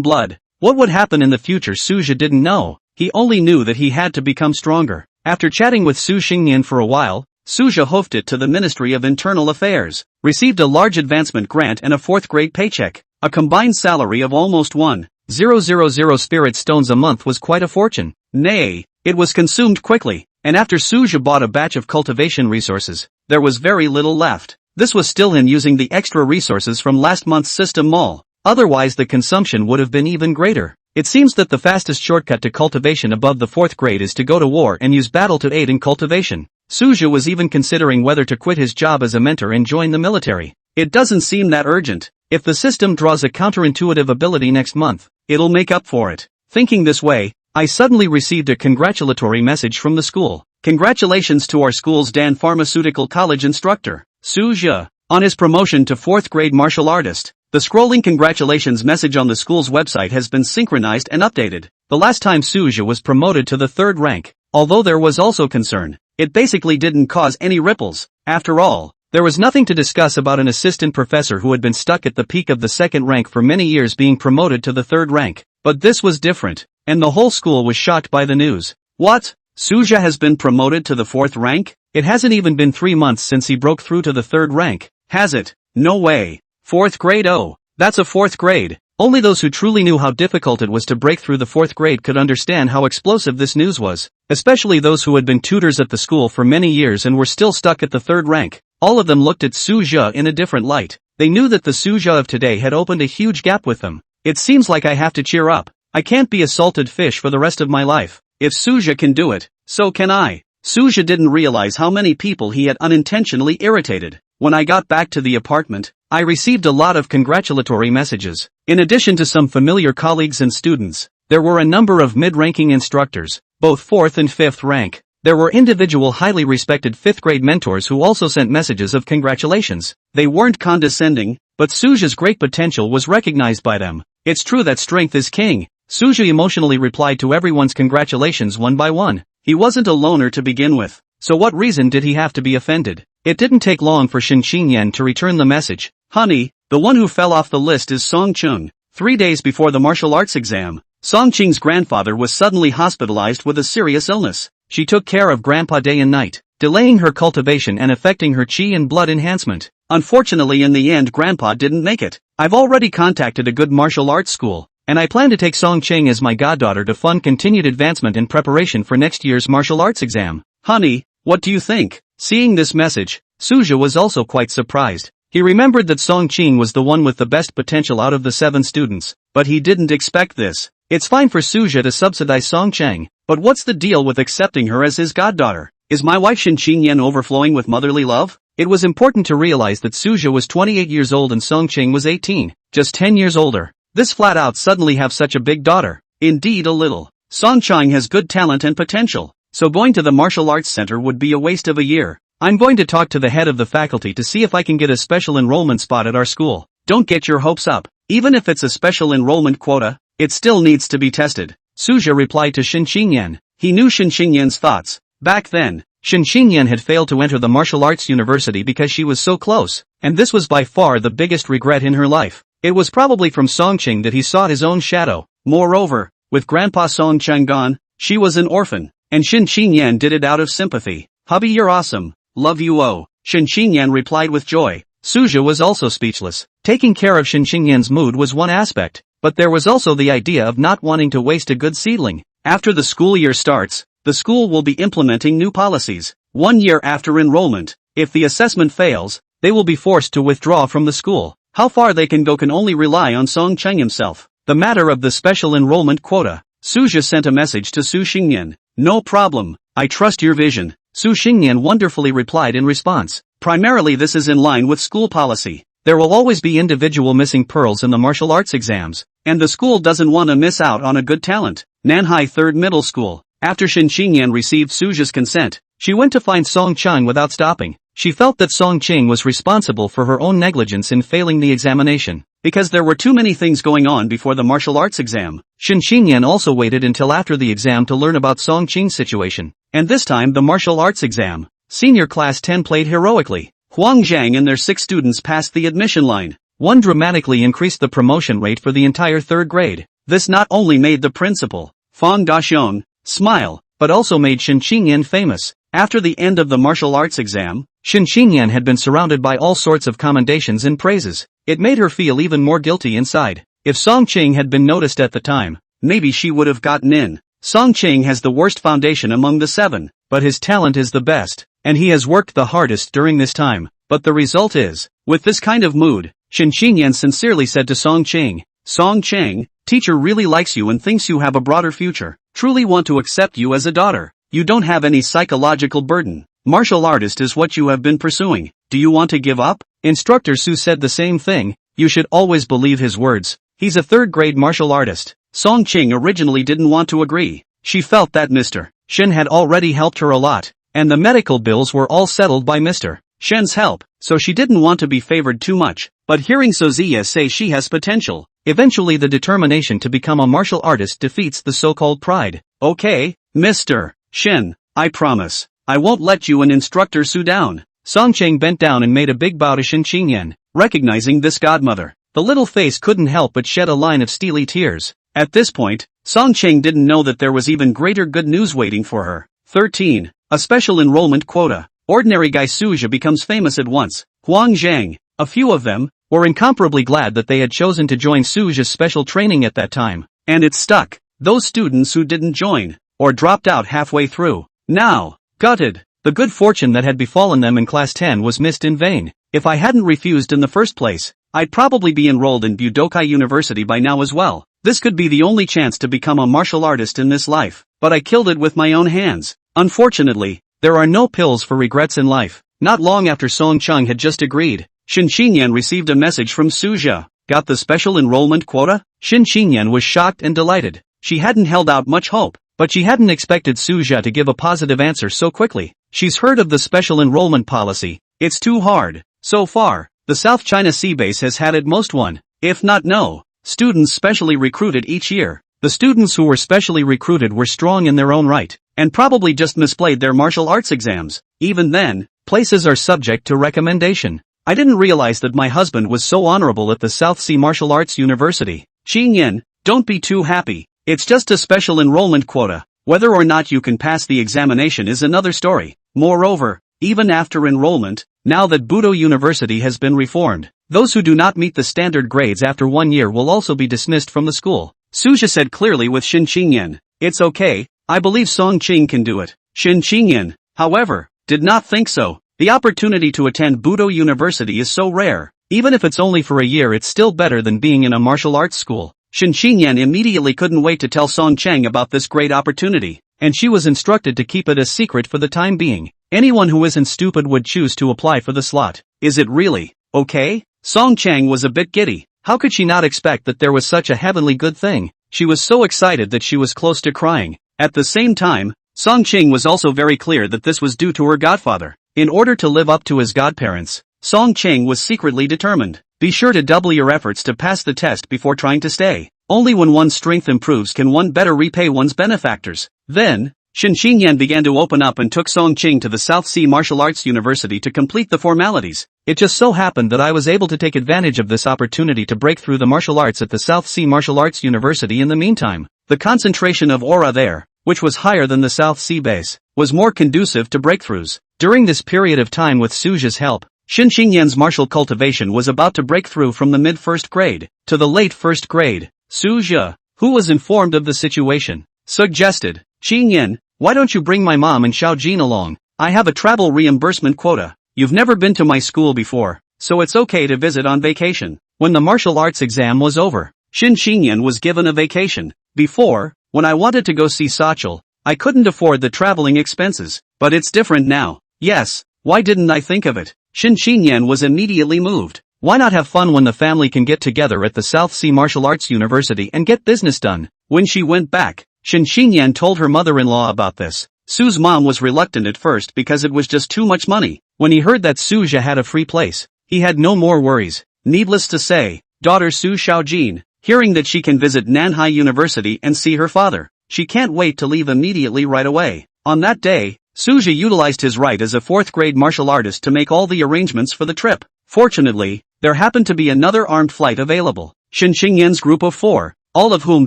blood. What would happen in the future Suja didn't know. He only knew that he had to become stronger. After chatting with Su Xingnian for a while, Suja hoofed it to the Ministry of Internal Affairs, received a large advancement grant and a 4th grade paycheck. A combined salary of almost 1,000 spirit stones a month was quite a fortune. Nay, it was consumed quickly, and after Suja bought a batch of cultivation resources, there was very little left. This was still in using the extra resources from last month's system mall. Otherwise the consumption would have been even greater. It seems that the fastest shortcut to cultivation above the 4th grade is to go to war and use battle to aid in cultivation. Suja was even considering whether to quit his job as a mentor and join the military. It doesn't seem that urgent. If the system draws a counterintuitive ability next month, it'll make up for it. Thinking this way, I suddenly received a congratulatory message from the school. Congratulations to our school's Dan Pharmaceutical College instructor, Suja, on his promotion to 4th grade martial artist. The scrolling congratulations message on the school's website has been synchronized and updated. The last time Suja was promoted to the 3rd rank, although there was also concern, it basically didn't cause any ripples. After all, there was nothing to discuss about an assistant professor who had been stuck at the peak of the 2nd rank for many years being promoted to the 3rd rank. But this was different, and the whole school was shocked by the news. What? Suja has been promoted to the 4th rank? It hasn't even been 3 months since he broke through to the 3rd rank, has it? No way. 4th grade? Oh, that's a 4th grade. Only those who truly knew how difficult it was to break through the 4th grade could understand how explosive this news was, especially those who had been tutors at the school for many years and were still stuck at the 3rd rank. All of them looked at Suja in a different light. They knew that the Suja of today had opened a huge gap with them. It seems like I have to cheer up. I can't be a salted fish for the rest of my life. If Suja can do it, so can I. Suja didn't realize how many people he had unintentionally irritated. When I got back to the apartment, I received a lot of congratulatory messages. In addition to some familiar colleagues and students, there were a number of mid-ranking instructors, both 4th and 5th rank. There were individual highly respected 5th grade mentors who also sent messages of congratulations. They weren't condescending, but Suja's great potential was recognized by them. It's true that strength is king. Suja emotionally replied to everyone's congratulations one by one. He wasn't a loner to begin with, so what reason did he have to be offended? It didn't take long for Shin Qingyan to return the message. Honey, the one who fell off the list is Song Chung. 3 days before the martial arts exam, Song Ching's grandfather was suddenly hospitalized with a serious illness. She took care of Grandpa day and night. delaying her cultivation and affecting her chi and blood enhancement. Unfortunately, in the end, Grandpa didn't make it. I've already contacted a good martial arts school, and I plan to take Song Ching as my goddaughter to fund continued advancement in preparation for next year's martial arts exam. Honey, what do you think? Seeing this message, Suja was also quite surprised. He remembered that Song Ching was the one with the best potential out of the 7 students, but he didn't expect this. It's fine for Suja to subsidize Song Chang, but what's the deal with accepting her as his goddaughter? Is my wife Shin Qingyan overflowing with motherly love? It was important to realize that Suja was 28 years old and Song Ching was 18, just 10 years older. This flat out suddenly have such a big daughter. Indeed a little. Song Chang has good talent and potential, so going to the martial arts center would be a waste of a year. I'm going to talk to the head of the faculty to see if I can get a special enrollment spot at our school. Don't get your hopes up. Even if it's a special enrollment quota, it still needs to be tested. Suja replied to Shin Qingyan. He knew Shin Qingyan's thoughts. Back then, Shin Qingyan had failed to enter the martial arts university because she was so close, and this was by far the biggest regret in her life. It was probably from Song Ching that he sought his own shadow. Moreover, with Grandpa Song Chang gone, she was an orphan, and Shin Qingyan did it out of sympathy. Hubby, you're awesome. Love you. Oh. Shin Qingyan replied with joy. Suja was also speechless. Taking care of Shin Qingyan's mood was one aspect, but there was also the idea of not wanting to waste a good seedling. After the school year starts, the school will be implementing new policies. 1 year after enrollment, if the assessment fails, they will be forced to withdraw from the school. How far they can go can only rely on Song Chang himself. The matter of the special enrollment quota. Suja sent a message to Su Xingyan. No problem, I trust your vision. Su Xingyan wonderfully replied in response. Primarily this is in line with school policy. There will always be individual missing pearls in the martial arts exams, and the school doesn't want to miss out on a good talent. Nanhai 3rd Middle School. After Shin Qingyan received Suja's consent, she went to find Song Chang without stopping. She felt that Song Ching was responsible for her own negligence in failing the examination, because there were too many things going on before the martial arts exam. Shin Qingyan also waited until after the exam to learn about Song Ching's situation, and this time the martial arts exam. Senior Class 10 played heroically. Huang Zhang and their 6 students passed the admission line. One dramatically increased the promotion rate for the entire 3rd grade. This not only made the principal, Fang Daxiong, smile, but also made Shin Qingyan famous. After the end of the martial arts exam, Shin Qingyan had been surrounded by all sorts of commendations and praises. It made her feel even more guilty inside. If Song Ching had been noticed at the time, maybe she would have gotten in. Song Ching has the worst foundation among the 7, but his talent is the best, and he has worked the hardest during this time. But the result is, with this kind of mood, Shin Qingyan sincerely said to Song Ching, Song Ching, teacher really likes you and thinks you have a broader future. Truly want to accept you as a daughter. You don't have any psychological burden. Martial artist is what you have been pursuing. Do you want to give up? Instructor Su said the same thing. You should always believe his words. He's a 3rd grade martial artist. Song Ching originally didn't want to agree. She felt that Mr. Shen had already helped her a lot, and the medical bills were all settled by Mr. Shen's help, so she didn't want to be favored too much. But hearing Sozia say she has potential, eventually the determination to become a martial artist defeats the so-called pride. Okay, Mr. Shen, I promise, I won't let you and Instructor Su down. Song Ching bent down and made a big bow to Shin Qingyan. Recognizing this godmother, the little face couldn't help but shed a line of steely tears. At this point, Song Ching didn't know that there was even greater good news waiting for her. 13. A special enrollment quota. Ordinary guy Suja becomes famous at once. Huang Zhang, a few of them, were incomparably glad that they had chosen to join Suja's special training at that time. And it stuck. Those students who didn't join, or dropped out halfway through, now, gutted. The good fortune that had befallen them in Class 10 was missed in vain. If I hadn't refused in the first place, I'd probably be enrolled in Budokai University by now as well. This could be the only chance to become a martial artist in this life, but I killed it with my own hands. Unfortunately, there are no pills for regrets in life. Not long after Song Chang had just agreed, Shin Qingyan received a message from Suja. Got the special enrollment quota? Shin Qingyan was shocked and delighted. She hadn't held out much hope, but she hadn't expected Suja to give a positive answer so quickly. She's heard of the special enrollment policy. It's too hard. So far, the South China Sea base has had at most one, if not no, students specially recruited each year. The students who were specially recruited were strong in their own right, and probably just misplayed their martial arts exams. Even then, places are subject to recommendation. I didn't realize that my husband was so honorable at the South Sea Martial Arts University. Qingyan, don't be too happy. It's just a special enrollment quota. Whether or not you can pass the examination is another story. Moreover, even after enrollment, now that Budo University has been reformed, those who do not meet the standard grades after 1 year will also be dismissed from the school. Suja said clearly with Shin Qingyan. It's okay, I believe Song Qing can do it. Shin Qingyan, however, did not think so. The opportunity to attend Budo University is so rare. Even if it's only for a year, it's still better than being in a martial arts school. Shin Qingyan immediately couldn't wait to tell Song Cheng about this great opportunity, and she was instructed to keep it a secret for the time being. Anyone who isn't stupid would choose to apply for the slot. Is it really okay? Song Cheng was a bit giddy. How could she not expect that there was such a heavenly good thing? She was so excited that she was close to crying. At the same time, Song Ching was also very clear that this was due to her godfather. In order to live up to his godparents, Song Ching was secretly determined. Be sure to double your efforts to pass the test before trying to stay. Only when one's strength improves can one better repay one's benefactors. Then, Shin Qingyan began to open up and took Song Ching to the South Sea Martial Arts University to complete the formalities. It just so happened that I was able to take advantage of this opportunity to break through the martial arts at the South Sea Martial Arts University in the meantime. The concentration of aura there, which was higher than the South Sea base, was more conducive to breakthroughs. During this period of time with Suja's help, Shin Qingyan's martial cultivation was about to break through from the mid-first grade to the late first grade. Suja, who was informed of the situation, suggested, Qingyan, why don't you bring my mom and Xiaojin along? I have a travel reimbursement quota. You've never been to my school before, so it's okay to visit on vacation. When the martial arts exam was over, Shin Qingyan was given a vacation. Before, when I wanted to go see Sachel, I couldn't afford the traveling expenses, but it's different now. Yes, why didn't I think of it? Shin Qingyan was immediately moved. Why not have fun when the family can get together at the South Sea Martial Arts University and get business done? When she went back, Shin Qingyan told her mother-in-law about this. Su's mom was reluctant at first because it was just too much money. When he heard that Suja had a free place, he had no more worries. Needless to say, daughter Su Xiaojin, hearing that she can visit Nanhai University and see her father, she can't wait to leave immediately right away. On that day, Suja utilized his right as a fourth-grade martial artist to make all the arrangements for the trip. Fortunately, there happened to be another armed flight available. Shin Qingyan's group of 4, all of whom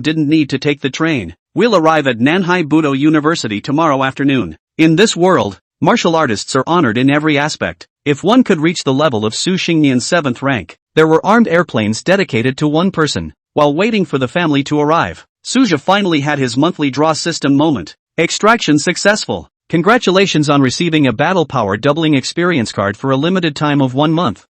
didn't need to take the train, will arrive at Nanhai Budo University tomorrow afternoon. In this world, martial artists are honored in every aspect. If one could reach the level of Su Xingnian's 7th rank, there were armed airplanes dedicated to one person. While waiting for the family to arrive, Suja finally had his monthly draw system moment. Extraction successful. Congratulations on receiving a battle power doubling experience card for a limited time of 1 month.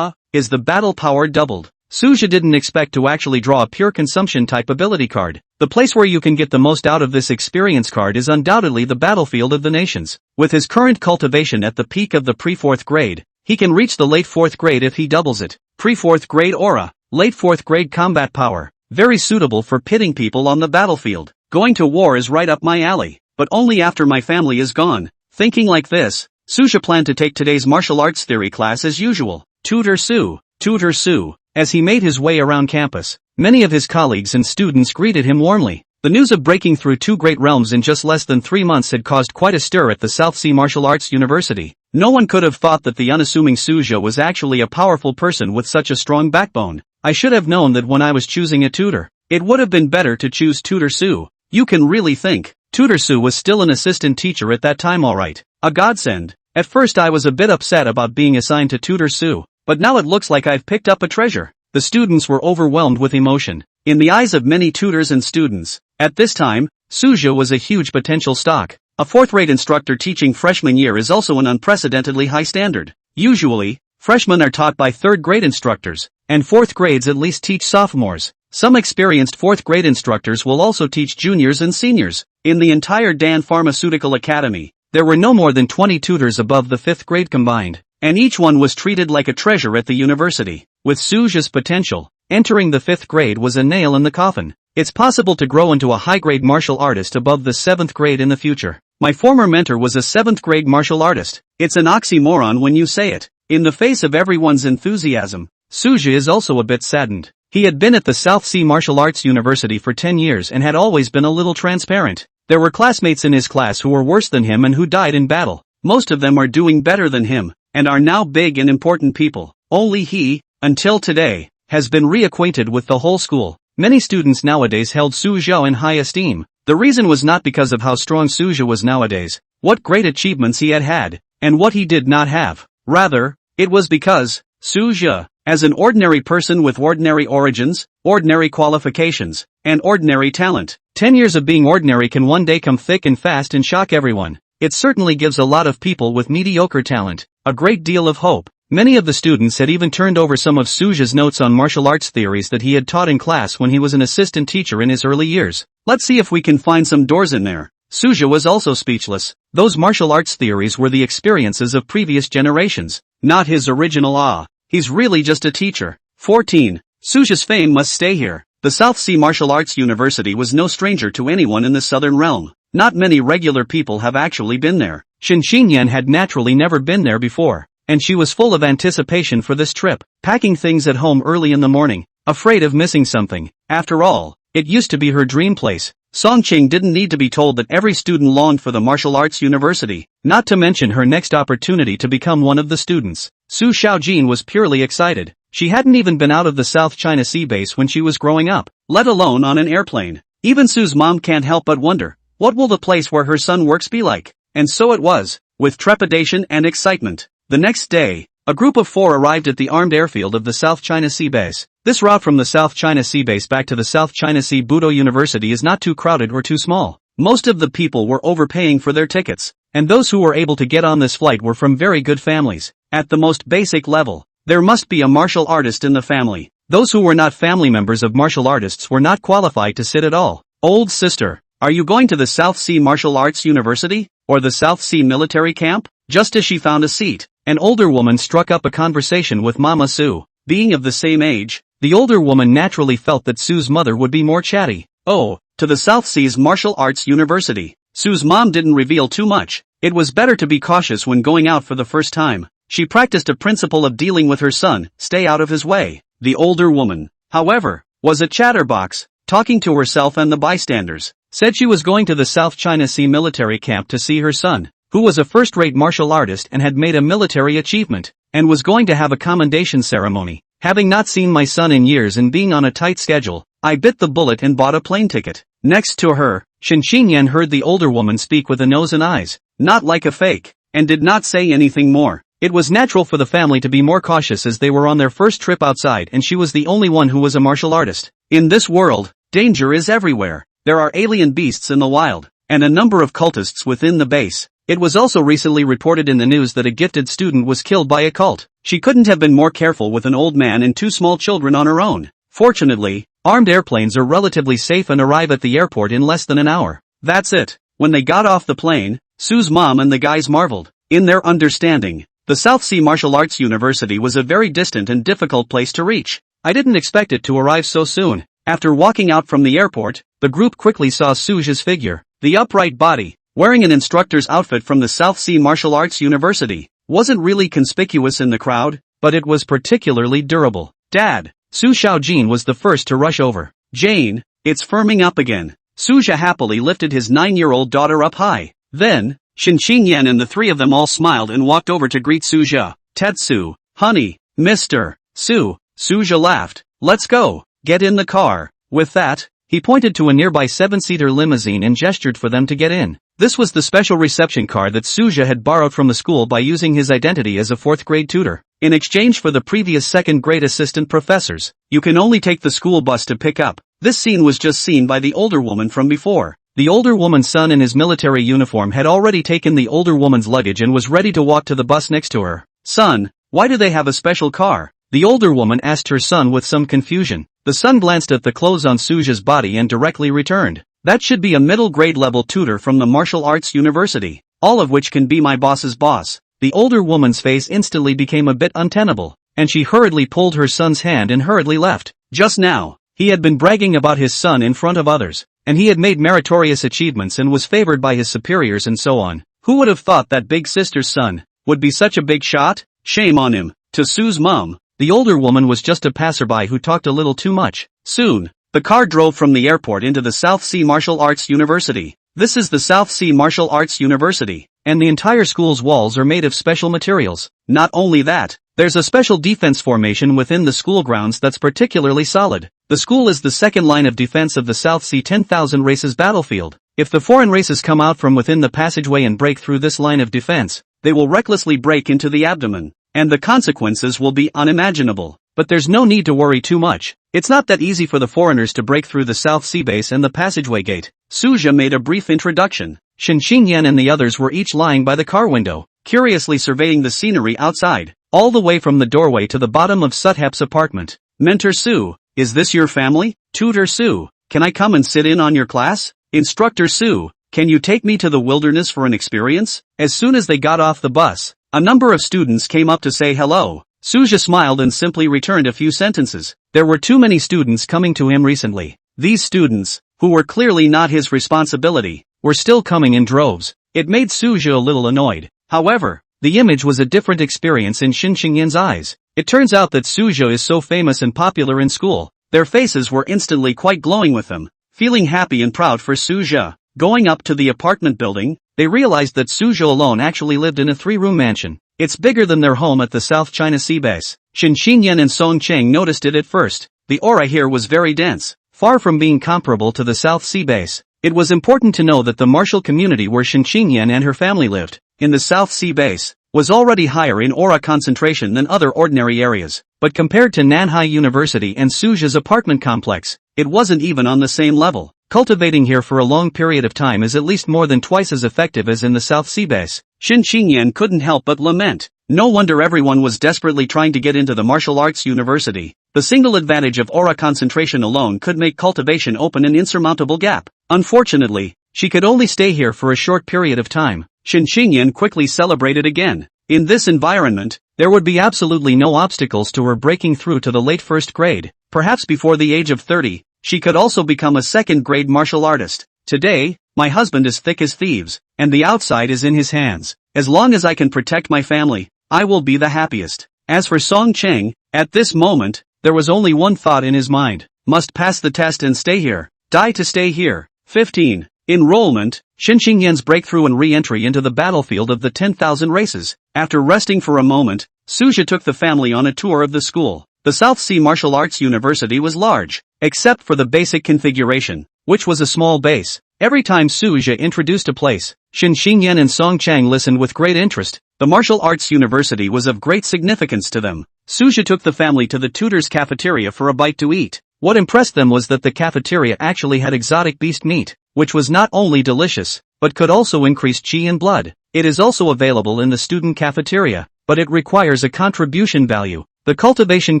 Is the battle power doubled? Suja didn't expect to actually draw a pure consumption type ability card. The place where you can get the most out of this experience card is undoubtedly the battlefield of the nations. With his current cultivation at the peak of the pre-4th grade, he can reach the late 4th grade if he doubles it. Pre-4th grade aura, late 4th grade combat power, very suitable for pitting people on the battlefield. Going to war is right up my alley, but only after my family is gone. Thinking like this, Suja planned to take today's martial arts theory class as usual. Tutor Su. As he made his way around campus, many of his colleagues and students greeted him warmly. The news of breaking through 2 great realms in just less than 3 months had caused quite a stir at the South Sea Martial Arts University. No one could have thought that the unassuming Suja was actually a powerful person with such a strong backbone. I should have known that when I was choosing a tutor. It would have been better to choose Tutor Su. You can really think. Tutor Su was still an assistant teacher at that time, alright. A godsend. At first I was a bit upset about being assigned to Tutor Su, but now it looks like I've picked up a treasure. The students were overwhelmed with emotion. In the eyes of many tutors and students, at this time, Suja was a huge potential stock. A 4th-rate instructor teaching freshman year is also an unprecedentedly high standard. Usually, freshmen are taught by 3rd-grade instructors, and 4th grades at least teach sophomores. Some experienced 4th-grade instructors will also teach juniors and seniors. In the entire Dan Pharmaceutical Academy, there were no more than 20 tutors above the 5th grade combined, and each one was treated like a treasure at the university. With Suja's potential, entering the 5th grade was a nail in the coffin. It's possible to grow into a high-grade martial artist above the 7th grade in the future. My former mentor was a 7th grade martial artist. It's an oxymoron when you say it. In the face of everyone's enthusiasm, Suja is also a bit saddened. He had been at the South Sea Martial Arts University for 10 years and had always been a little transparent. There were classmates in his class who were worse than him and who died in battle. Most of them are doing better than him, and are now big and important people. Only he, until today, has been reacquainted with the whole school. Many students nowadays held Su Zhao in high esteem. The reason was not because of how strong Suja was nowadays, what great achievements he had had, and what he did not have. Rather, it was because, Suja, as an ordinary person with ordinary origins, ordinary qualifications, and ordinary talent, 10 years of being ordinary can one day come thick and fast and shock everyone. It certainly gives a lot of people with mediocre talent a great deal of hope. Many of the students had even turned over some of Suja's notes on martial arts theories that he had taught in class when he was an assistant teacher in his early years. Let's see if we can find some doors in there. Suja was also speechless. Those martial arts theories were the experiences of previous generations, not his original. He's really just a teacher. 14. Suja's fame must stay here. The South Sea Martial Arts University was no stranger to anyone in the southern realm. Not many regular people have actually been there. Xinxian had naturally never been there before, and she was full of anticipation for this trip, packing things at home early in the morning, afraid of missing something. After all, it used to be her dream place. Songqing didn't need to be told that every student longed for the martial arts university, not to mention her next opportunity to become one of the students. Su Xiaojin was purely excited. She hadn't even been out of the South China Sea base when she was growing up, let alone on an airplane. Even Su's mom can't help but wonder, what will the place where her son works be like? And so it was, with trepidation and excitement. The next day, a group of 4 arrived at the armed airfield of the South China Sea base. This route from the South China Sea base back to the South China Sea Budo University is not too crowded or too small. Most of the people were overpaying for their tickets, and those who were able to get on this flight were from very good families. At the most basic level, there must be a martial artist in the family. Those who were not family members of martial artists were not qualified to sit at all. Old sister, are you going to the South Sea Martial Arts University? Or the South Sea Military Camp? Just as she found a seat, an older woman struck up a conversation with Mama Su. Being of the same age, the older woman naturally felt that Su's mother would be more chatty. Oh, to the South Seas Martial Arts University. Su's mom didn't reveal too much. It was better to be cautious when going out for the first time. She practiced a principle of dealing with her son, stay out of his way. The older woman, however, was a chatterbox, talking to herself and the bystanders. Said she was going to the South China Sea military camp to see her son, who was a first-rate martial artist and had made a military achievement, and was going to have a commendation ceremony. Having not seen my son in years and being on a tight schedule, I bit the bullet and bought a plane ticket. Next to her, Xinxian heard the older woman speak with a nose and eyes, not like a fake, and did not say anything more. It was natural for the family to be more cautious as they were on their first trip outside and she was the only one who was a martial artist. In this world, danger is everywhere. There are alien beasts in the wild, and a number of cultists within the base. It was also recently reported in the news that a gifted student was killed by a cult. She couldn't have been more careful with an old man and 2 small children on her own. Fortunately, armed airplanes are relatively safe and arrive at the airport in less than an hour. That's it. When they got off the plane, Su's mom and the guys marveled. In their understanding, the South Sea Martial Arts University was a very distant and difficult place to reach. I didn't expect it to arrive so soon. After walking out from the airport, the group quickly saw Suja's figure. The upright body, wearing an instructor's outfit from the South Sea Martial Arts University, wasn't really conspicuous in the crowd, but it was particularly durable. Dad, Su Xiaojin was the first to rush over. Jane, it's firming up again. Suja happily lifted his 9-year-old daughter up high. Then, Xinxian and the 3 of them all smiled and walked over to greet Suja. Tetsu, honey, Mr. Su. Suja laughed. Let's go. Get in the car. With that, he pointed to a nearby 7-seater limousine and gestured for them to get in. This was the special reception car that Suja had borrowed from the school by using his identity as a 4th-grade tutor. In exchange for the previous 2nd-grade assistant professors, you can only take the school bus to pick up. This scene was just seen by the older woman from before. The older woman's son in his military uniform had already taken the older woman's luggage and was ready to walk to the bus next to her. Son, why do they have a special car? The older woman asked her son with some confusion. The son glanced at the clothes on Suja's body and directly returned. That should be a middle-grade level tutor from the Martial Arts University, all of which can be my boss's boss. The older woman's face instantly became a bit untenable, and she hurriedly pulled her son's hand and hurriedly left. Just now, he had been bragging about his son in front of others, and he had made meritorious achievements and was favored by his superiors and so on. Who would have thought that big sister's son would be such a big shot? Shame on him. To Su's mom, the older woman was just a passerby who talked a little too much. Soon, the car drove from the airport into the South Sea Martial Arts University. This is the South Sea Martial Arts University, and the entire school's walls are made of special materials. Not only that, there's a special defense formation within the school grounds that's particularly solid. The school is the 2nd line of defense of the South Sea 10,000 races battlefield. If the foreign races come out from within the passageway and break through this line of defense, they will recklessly break into the abdomen, and the consequences will be unimaginable. But there's no need to worry too much. It's not that easy for the foreigners to break through the South Sea base and the passageway gate. Suja made a brief introduction. Shen Xingyan and the others were each lying by the car window, curiously surveying the scenery outside, all the way from the doorway to the bottom of Suthep's apartment. Mentor Su, is this your family? Tutor Su, can I come and sit in on your class? Instructor Su, can you take me to the wilderness for an experience? As soon as they got off the bus, a number of students came up to say hello. Suja smiled and simply returned a few sentences. There were too many students coming to him recently. These students, who were clearly not his responsibility, were still coming in droves. It made Suja a little annoyed. However, the image was a different experience in Shen Xingyan's eyes. It turns out that Suja is so famous and popular in school. Their faces were instantly quite glowing with him. Feeling happy and proud for Suja, going up to the apartment building, they realized that Suja alone actually lived in a 3-room mansion. It's bigger than their home at the South China Sea base. Shen Xingyan and Song Cheng noticed it at first. The aura here was very dense, far from being comparable to the South Sea base. It was important to know that the martial community where Shen Xingyan and her family lived, in the South Sea base, was already higher in aura concentration than other ordinary areas. But compared to Manhwa University and Suja's apartment complex, it wasn't even on the same level. Cultivating here for a long period of time is at least more than twice as effective as in the South Sea base. Shen Xingyan couldn't help but lament. No wonder everyone was desperately trying to get into the martial arts university. The single advantage of aura concentration alone could make cultivation open an insurmountable gap. Unfortunately, she could only stay here for a short period of time. Shen Xingyan quickly celebrated again. In this environment, there would be absolutely no obstacles to her breaking through to the late first grade. Perhaps before the age of 30, she could also become a second-grade martial artist. Today, my husband is thick as thieves, and the outside is in his hands. As long as I can protect my family, I will be the happiest. As for Song Cheng, at this moment, there was only one thought in his mind. Must pass the test and stay here. Die to stay here. 15. Enrollment. Shen Xingyan's breakthrough and re-entry into the battlefield of the 10,000 races. After resting for a moment, Suja took the family on a tour of the school. The South Sea Martial Arts University was large, except for the basic configuration, which was a small base. Every time Suja introduced a place, Shen Xingyan and Song Chang listened with great interest. The Martial Arts University was of great significance to them. Suja took the family to the tutor's cafeteria for a bite to eat. What impressed them was that the cafeteria actually had exotic beast meat, which was not only delicious, but could also increase chi and blood. It is also available in the student cafeteria, but it requires a contribution value. The cultivation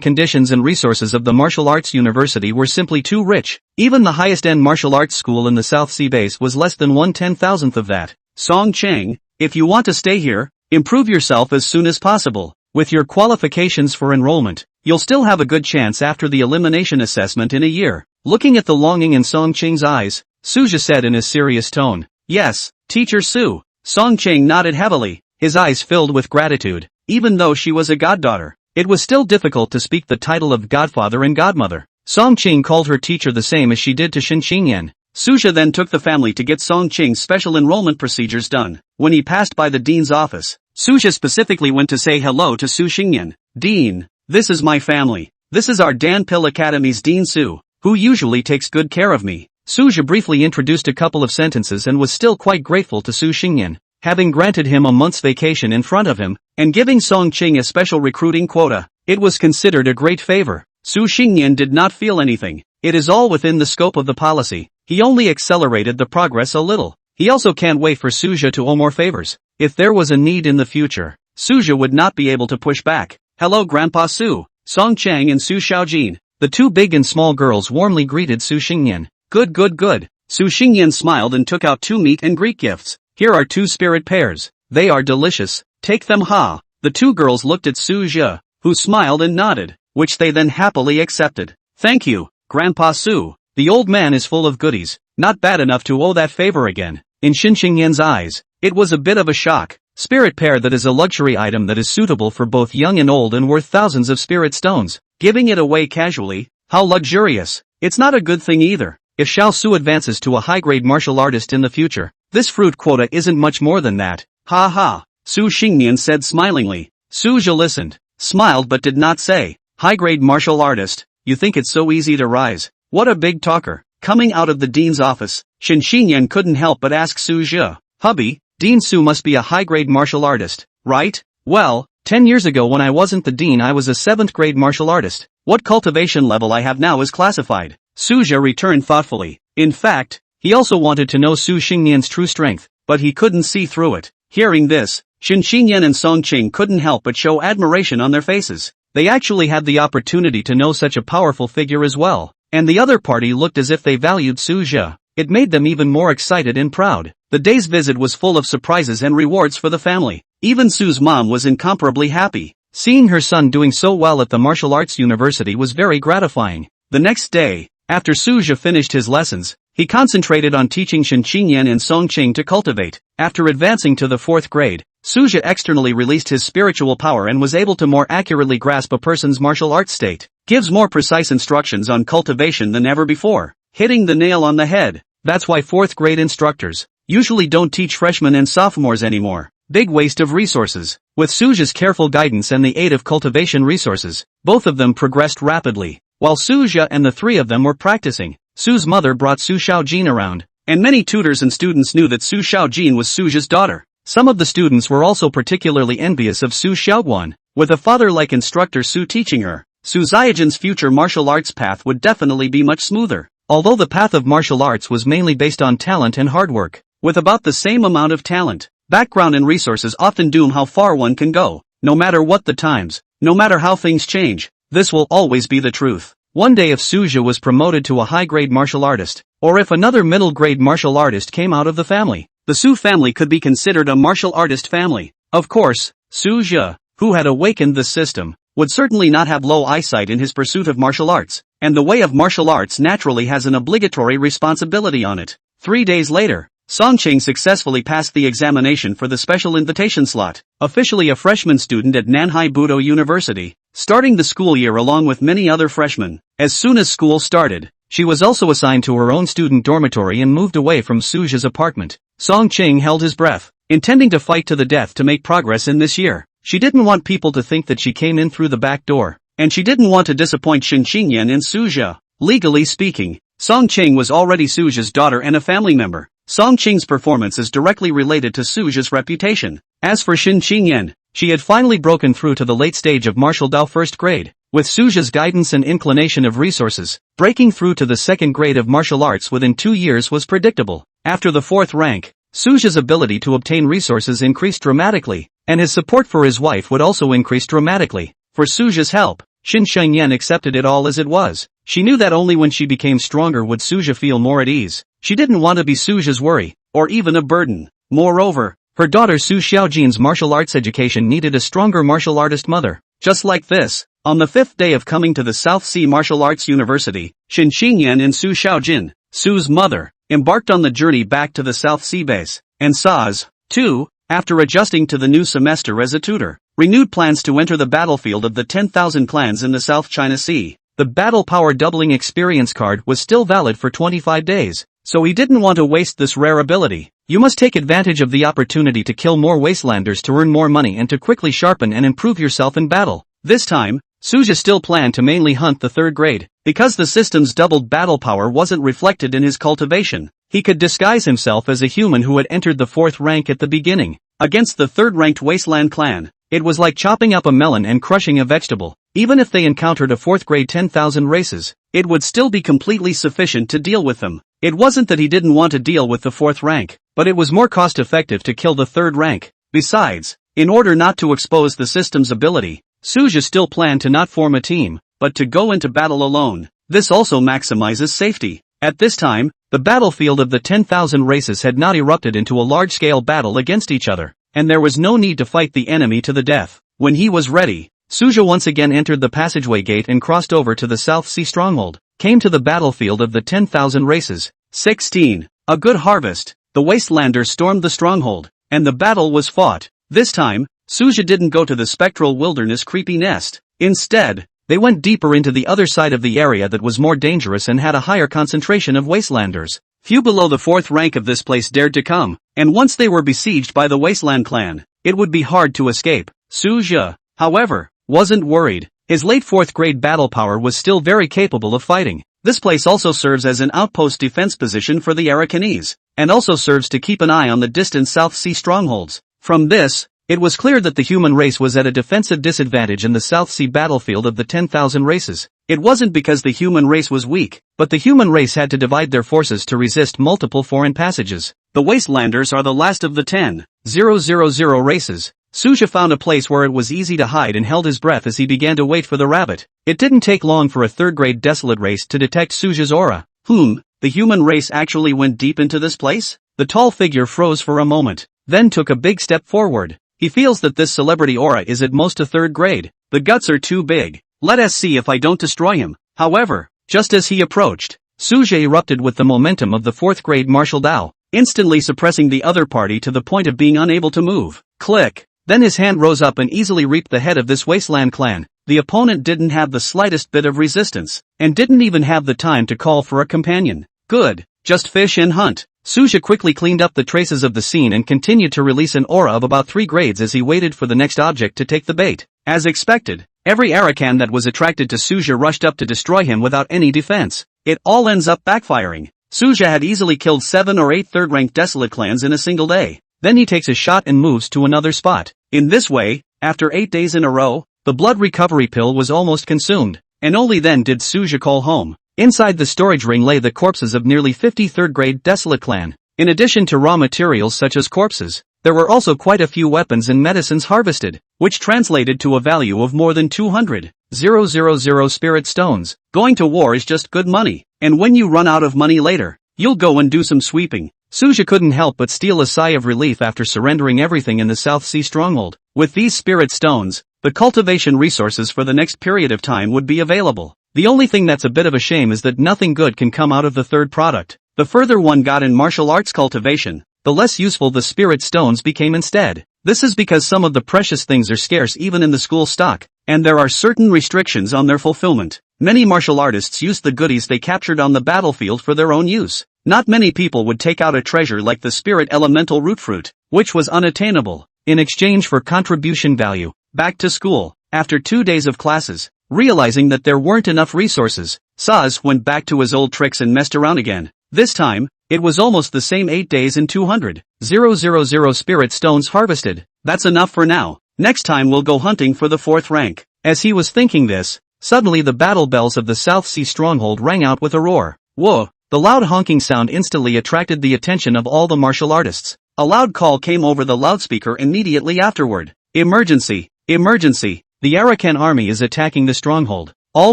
conditions and resources of the Martial Arts University were simply too rich. Even the highest-end martial arts school in the South Sea base was less than 1/10,000th of that. Song Cheng, if you want to stay here, improve yourself as soon as possible. With your qualifications for enrollment, you'll still have a good chance after the elimination assessment in a year. Looking at the longing in Song Cheng's eyes, Suja said in a serious tone, "Yes, Teacher Su." Song Cheng nodded heavily, his eyes filled with gratitude. Even though she was a goddaughter, it was still difficult to speak the title of godfather and godmother. Song Cheng called her teacher the same as she did to Shen Xingyan. Suja then took the family to get Song Cheng's special enrollment procedures done. When he passed by the dean's office, Suja specifically went to say hello to Su Xingyan. "Dean, this is my family. This is our Dan Pill Academy's Dean Su, who usually takes good care of me." Suja briefly introduced a couple of sentences and was still quite grateful to Su Xingyan, having granted him a month's vacation in front of him, and giving Song Cheng a special recruiting quota. It was considered a great favor. Su Xingyan did not feel anything. It is all within the scope of the policy. He only accelerated the progress a little. He also can't wait for Suja to owe more favors. If there was a need in the future, Suja would not be able to push back. "Hello Grandpa Su." Song Chang and Su Xiaojin, the two big and small girls, warmly greeted Su Xingyan. Good good good." Su Xingyan smiled and took out 2 meat and Greek gifts. "Here are 2 spirit pears. They are delicious. Take them ha." The 2 girls looked at Suja, who smiled and nodded, which they then happily accepted. "Thank you, Grandpa Su. The old man is full of goodies. Not bad enough to owe that favor again." In Shen Xingyan's eyes, it was a bit of a shock. Spirit pear, that is a luxury item that is suitable for both young and old and worth thousands of spirit stones. Giving it away casually, how luxurious. It's not a good thing either. If Xiao Su advances to a high-grade martial artist in the future, this fruit quota isn't much more than that. Ha ha, Su Xingyan said smilingly. Suja listened, smiled but did not say. High-grade martial artist, you think it's so easy to rise? What a big talker. Coming out of the dean's office, Shin Xinyan couldn't help but ask Su Zhe, "Hubby, Dean Su must be a high-grade martial artist, right?" "Well, 10 years ago when I wasn't the dean I was a 7th grade martial artist. What cultivation level I have now is classified," Su Zhe returned thoughtfully. In fact, he also wanted to know Su Xingyan's true strength, but he couldn't see through it. Hearing this, Shin Xingyan and Song Qing couldn't help but show admiration on their faces. They actually had the opportunity to know such a powerful figure as well, and the other party looked as if they valued Su Zhe. It made them even more excited and proud. The day's visit was full of surprises and rewards for the family. Even Su's mom was incomparably happy. Seeing her son doing so well at the martial arts university was very gratifying. The next day, after Su Zhe finished his lessons, he concentrated on teaching Shin Xingyan and Song Qing to cultivate. After advancing to the 4th grade, Su Zhe externally released his spiritual power and was able to more accurately grasp a person's martial arts state. Gives more precise instructions on cultivation than ever before. Hitting the nail on the head. That's why 4th grade instructors usually don't teach freshmen and sophomores anymore. Big waste of resources. With Su Zhe's careful guidance and the aid of cultivation resources, both of them progressed rapidly. While Su Zhe and the three of them were practicing, Su's mother brought Su Xiaojin around, and many tutors and students knew that Su Xiaojin was Su Zhe's daughter. Some of the students were also particularly envious of Su Xiaoguan. With a father-like instructor Su teaching her, Su Xiaojin's future martial arts path would definitely be much smoother. Although the path of martial arts was mainly based on talent and hard work, with about the same amount of talent, background and resources often doom how far one can go. No matter what the times, no matter how things change, this will always be the truth. One day if Su Zhe was promoted to a high-grade martial artist, or if another middle-grade martial artist came out of the family, the Su family could be considered a martial artist family. Of course, Su Zhe, who had awakened the system, would certainly not have low eyesight in his pursuit of martial arts, and the way of martial arts naturally has an obligatory responsibility on it. 3 days later, Song Qing successfully passed the examination for the special invitation slot, officially a freshman student at Nanhai Budo University, starting the school year along with many other freshmen. As soon as school started, she was also assigned to her own student dormitory and moved away from Su Zhe's apartment. Song Qing held his breath, intending to fight to the death to make progress in this year. She didn't want people to think that she came in through the back door, and she didn't want to disappoint Shin Xingyan and Su Zhe. Legally speaking, Song Qing was already Su Zhe's daughter and a family member. Song Qing's performance is directly related to Su Zhe's reputation. As for Shin Xingyan, she had finally broken through to the late stage of martial Dao 1st grade. With Su Zhe's guidance and inclination of resources, breaking through to the 2nd grade of martial arts within 2 years was predictable. After the 4th rank, Su Zhe's ability to obtain resources increased dramatically, and his support for his wife would also increase dramatically. For Su Zhe's help, Shin Xingyan accepted it all as it was. She knew that only when she became stronger would Su Zhe feel more at ease. She didn't want to be Su Zhe's worry, or even a burden. Moreover, her daughter Su Xiaojin's martial arts education needed a stronger martial artist mother. Just like this, on the 5th day of coming to the South Sea Martial Arts University, Shin Xingyan and Su Xiaojin, Su's mother, embarked on the journey back to the South Sea base, and Sa's, too, after adjusting to the new semester as a tutor, renewed plans to enter the battlefield of the 10,000 clans in the South China Sea. The battle power doubling experience card was still valid for 25 days, so he didn't want to waste this rare ability. You must take advantage of the opportunity to kill more wastelanders to earn more money and to quickly sharpen and improve yourself in battle. This time, Su Zhe still planned to mainly hunt the 3rd grade. Because the system's doubled battle power wasn't reflected in his cultivation, he could disguise himself as a human who had entered the 4th rank at the beginning. Against the 3rd-ranked Wasteland clan, it was like chopping up a melon and crushing a vegetable. Even if they encountered a 4th grade 10,000 races, it would still be completely sufficient to deal with them. It wasn't that he didn't want to deal with the 4th rank, but it was more cost-effective to kill the 3rd rank. Besides, in order not to expose the system's ability, Su Zhe still planned to not form a team, but to go into battle alone. This also maximizes safety. At this time, the battlefield of the 10,000 races had not erupted into a large-scale battle against each other, and there was no need to fight the enemy to the death. When he was ready, Su Zhe once again entered the passageway gate and crossed over to the South Sea stronghold, came to the battlefield of the 10,000 races. 16. A good harvest. The Wastelanders stormed the stronghold, and the battle was fought. This time, Su Zhe didn't go to the spectral wilderness creepy nest. Instead, they went deeper into the other side of the area that was more dangerous and had a higher concentration of Wastelanders. Few below the 4th rank of this place dared to come, and once they were besieged by the Wasteland clan, it would be hard to escape. Su Zhe, however, wasn't worried. His late 4th grade battle power was still very capable of fighting. This place also serves as an outpost defense position for the Arakanese, and also serves to keep an eye on the distant South Sea strongholds. From this, it was clear that the human race was at a defensive disadvantage in the South Sea battlefield of the 10,000 races. It wasn't because the human race was weak, but the human race had to divide their forces to resist multiple foreign passages. The Wastelanders are the last of the 10,000 races. Suja found a place where it was easy to hide and held his breath as he began to wait for the rabbit. It didn't take long for a third-grade desolate race to detect Suja's aura. The human race actually went deep into this place? The tall figure froze for a moment, then took a big step forward. He feels that this celebrity aura is at most a third grade. The guts are too big. Let us see if I don't destroy him. However, just as he approached, Suja erupted with the momentum of the fourth grade martial Dao, instantly suppressing the other party to the point of being unable to move. Click. Then his hand rose up and easily reaped the head of this wasteland clan. The opponent didn't have the slightest bit of resistance, and didn't even have the time to call for a companion. Good. Just fish and hunt. Suja quickly cleaned up the traces of the scene and continued to release an aura of about 3 grades as he waited for the next object to take the bait. As expected, every Arakan that was attracted to Suja rushed up to destroy him without any defense. It all ends up backfiring. Suja had easily killed 7 or 8 third-ranked desolate clans in a single day. Then he takes a shot and moves to another spot. In this way, after 8 days in a row, the blood recovery pill was almost consumed, and only then did Suja call home. Inside the storage ring lay the corpses of nearly 50 third-grade desolate clan. In addition to raw materials such as corpses, there were also quite a few weapons and medicines harvested, which translated to a value of more than 200,000 spirit stones. Going to war is just good money, and when you run out of money later, you'll go and do some sweeping. Suja couldn't help but steal a sigh of relief after surrendering everything in the South Sea stronghold. With these spirit stones, the cultivation resources for the next period of time would be available. The only thing that's a bit of a shame is that nothing good can come out of the third product. The further one got in martial arts cultivation, the less useful the spirit stones became instead. This is because some of the precious things are scarce even in the school stock, and there are certain restrictions on their fulfillment. Many martial artists used the goodies they captured on the battlefield for their own use. Not many people would take out a treasure like the spirit elemental root fruit, which was unattainable, in exchange for contribution value. Back to school. After 2 days of classes, realizing that there weren't enough resources, Saz went back to his old tricks and messed around again. This time, it was almost the same 8 days and 200,000 spirit stones harvested. That's enough for now. Next time we'll go hunting for the 4th rank. As he was thinking this, suddenly the battle bells of the South Sea stronghold rang out with a roar. Whoa! The loud honking sound instantly attracted the attention of all the martial artists. A loud call came over the loudspeaker immediately afterward. Emergency! Emergency! The Arakan army is attacking the stronghold. All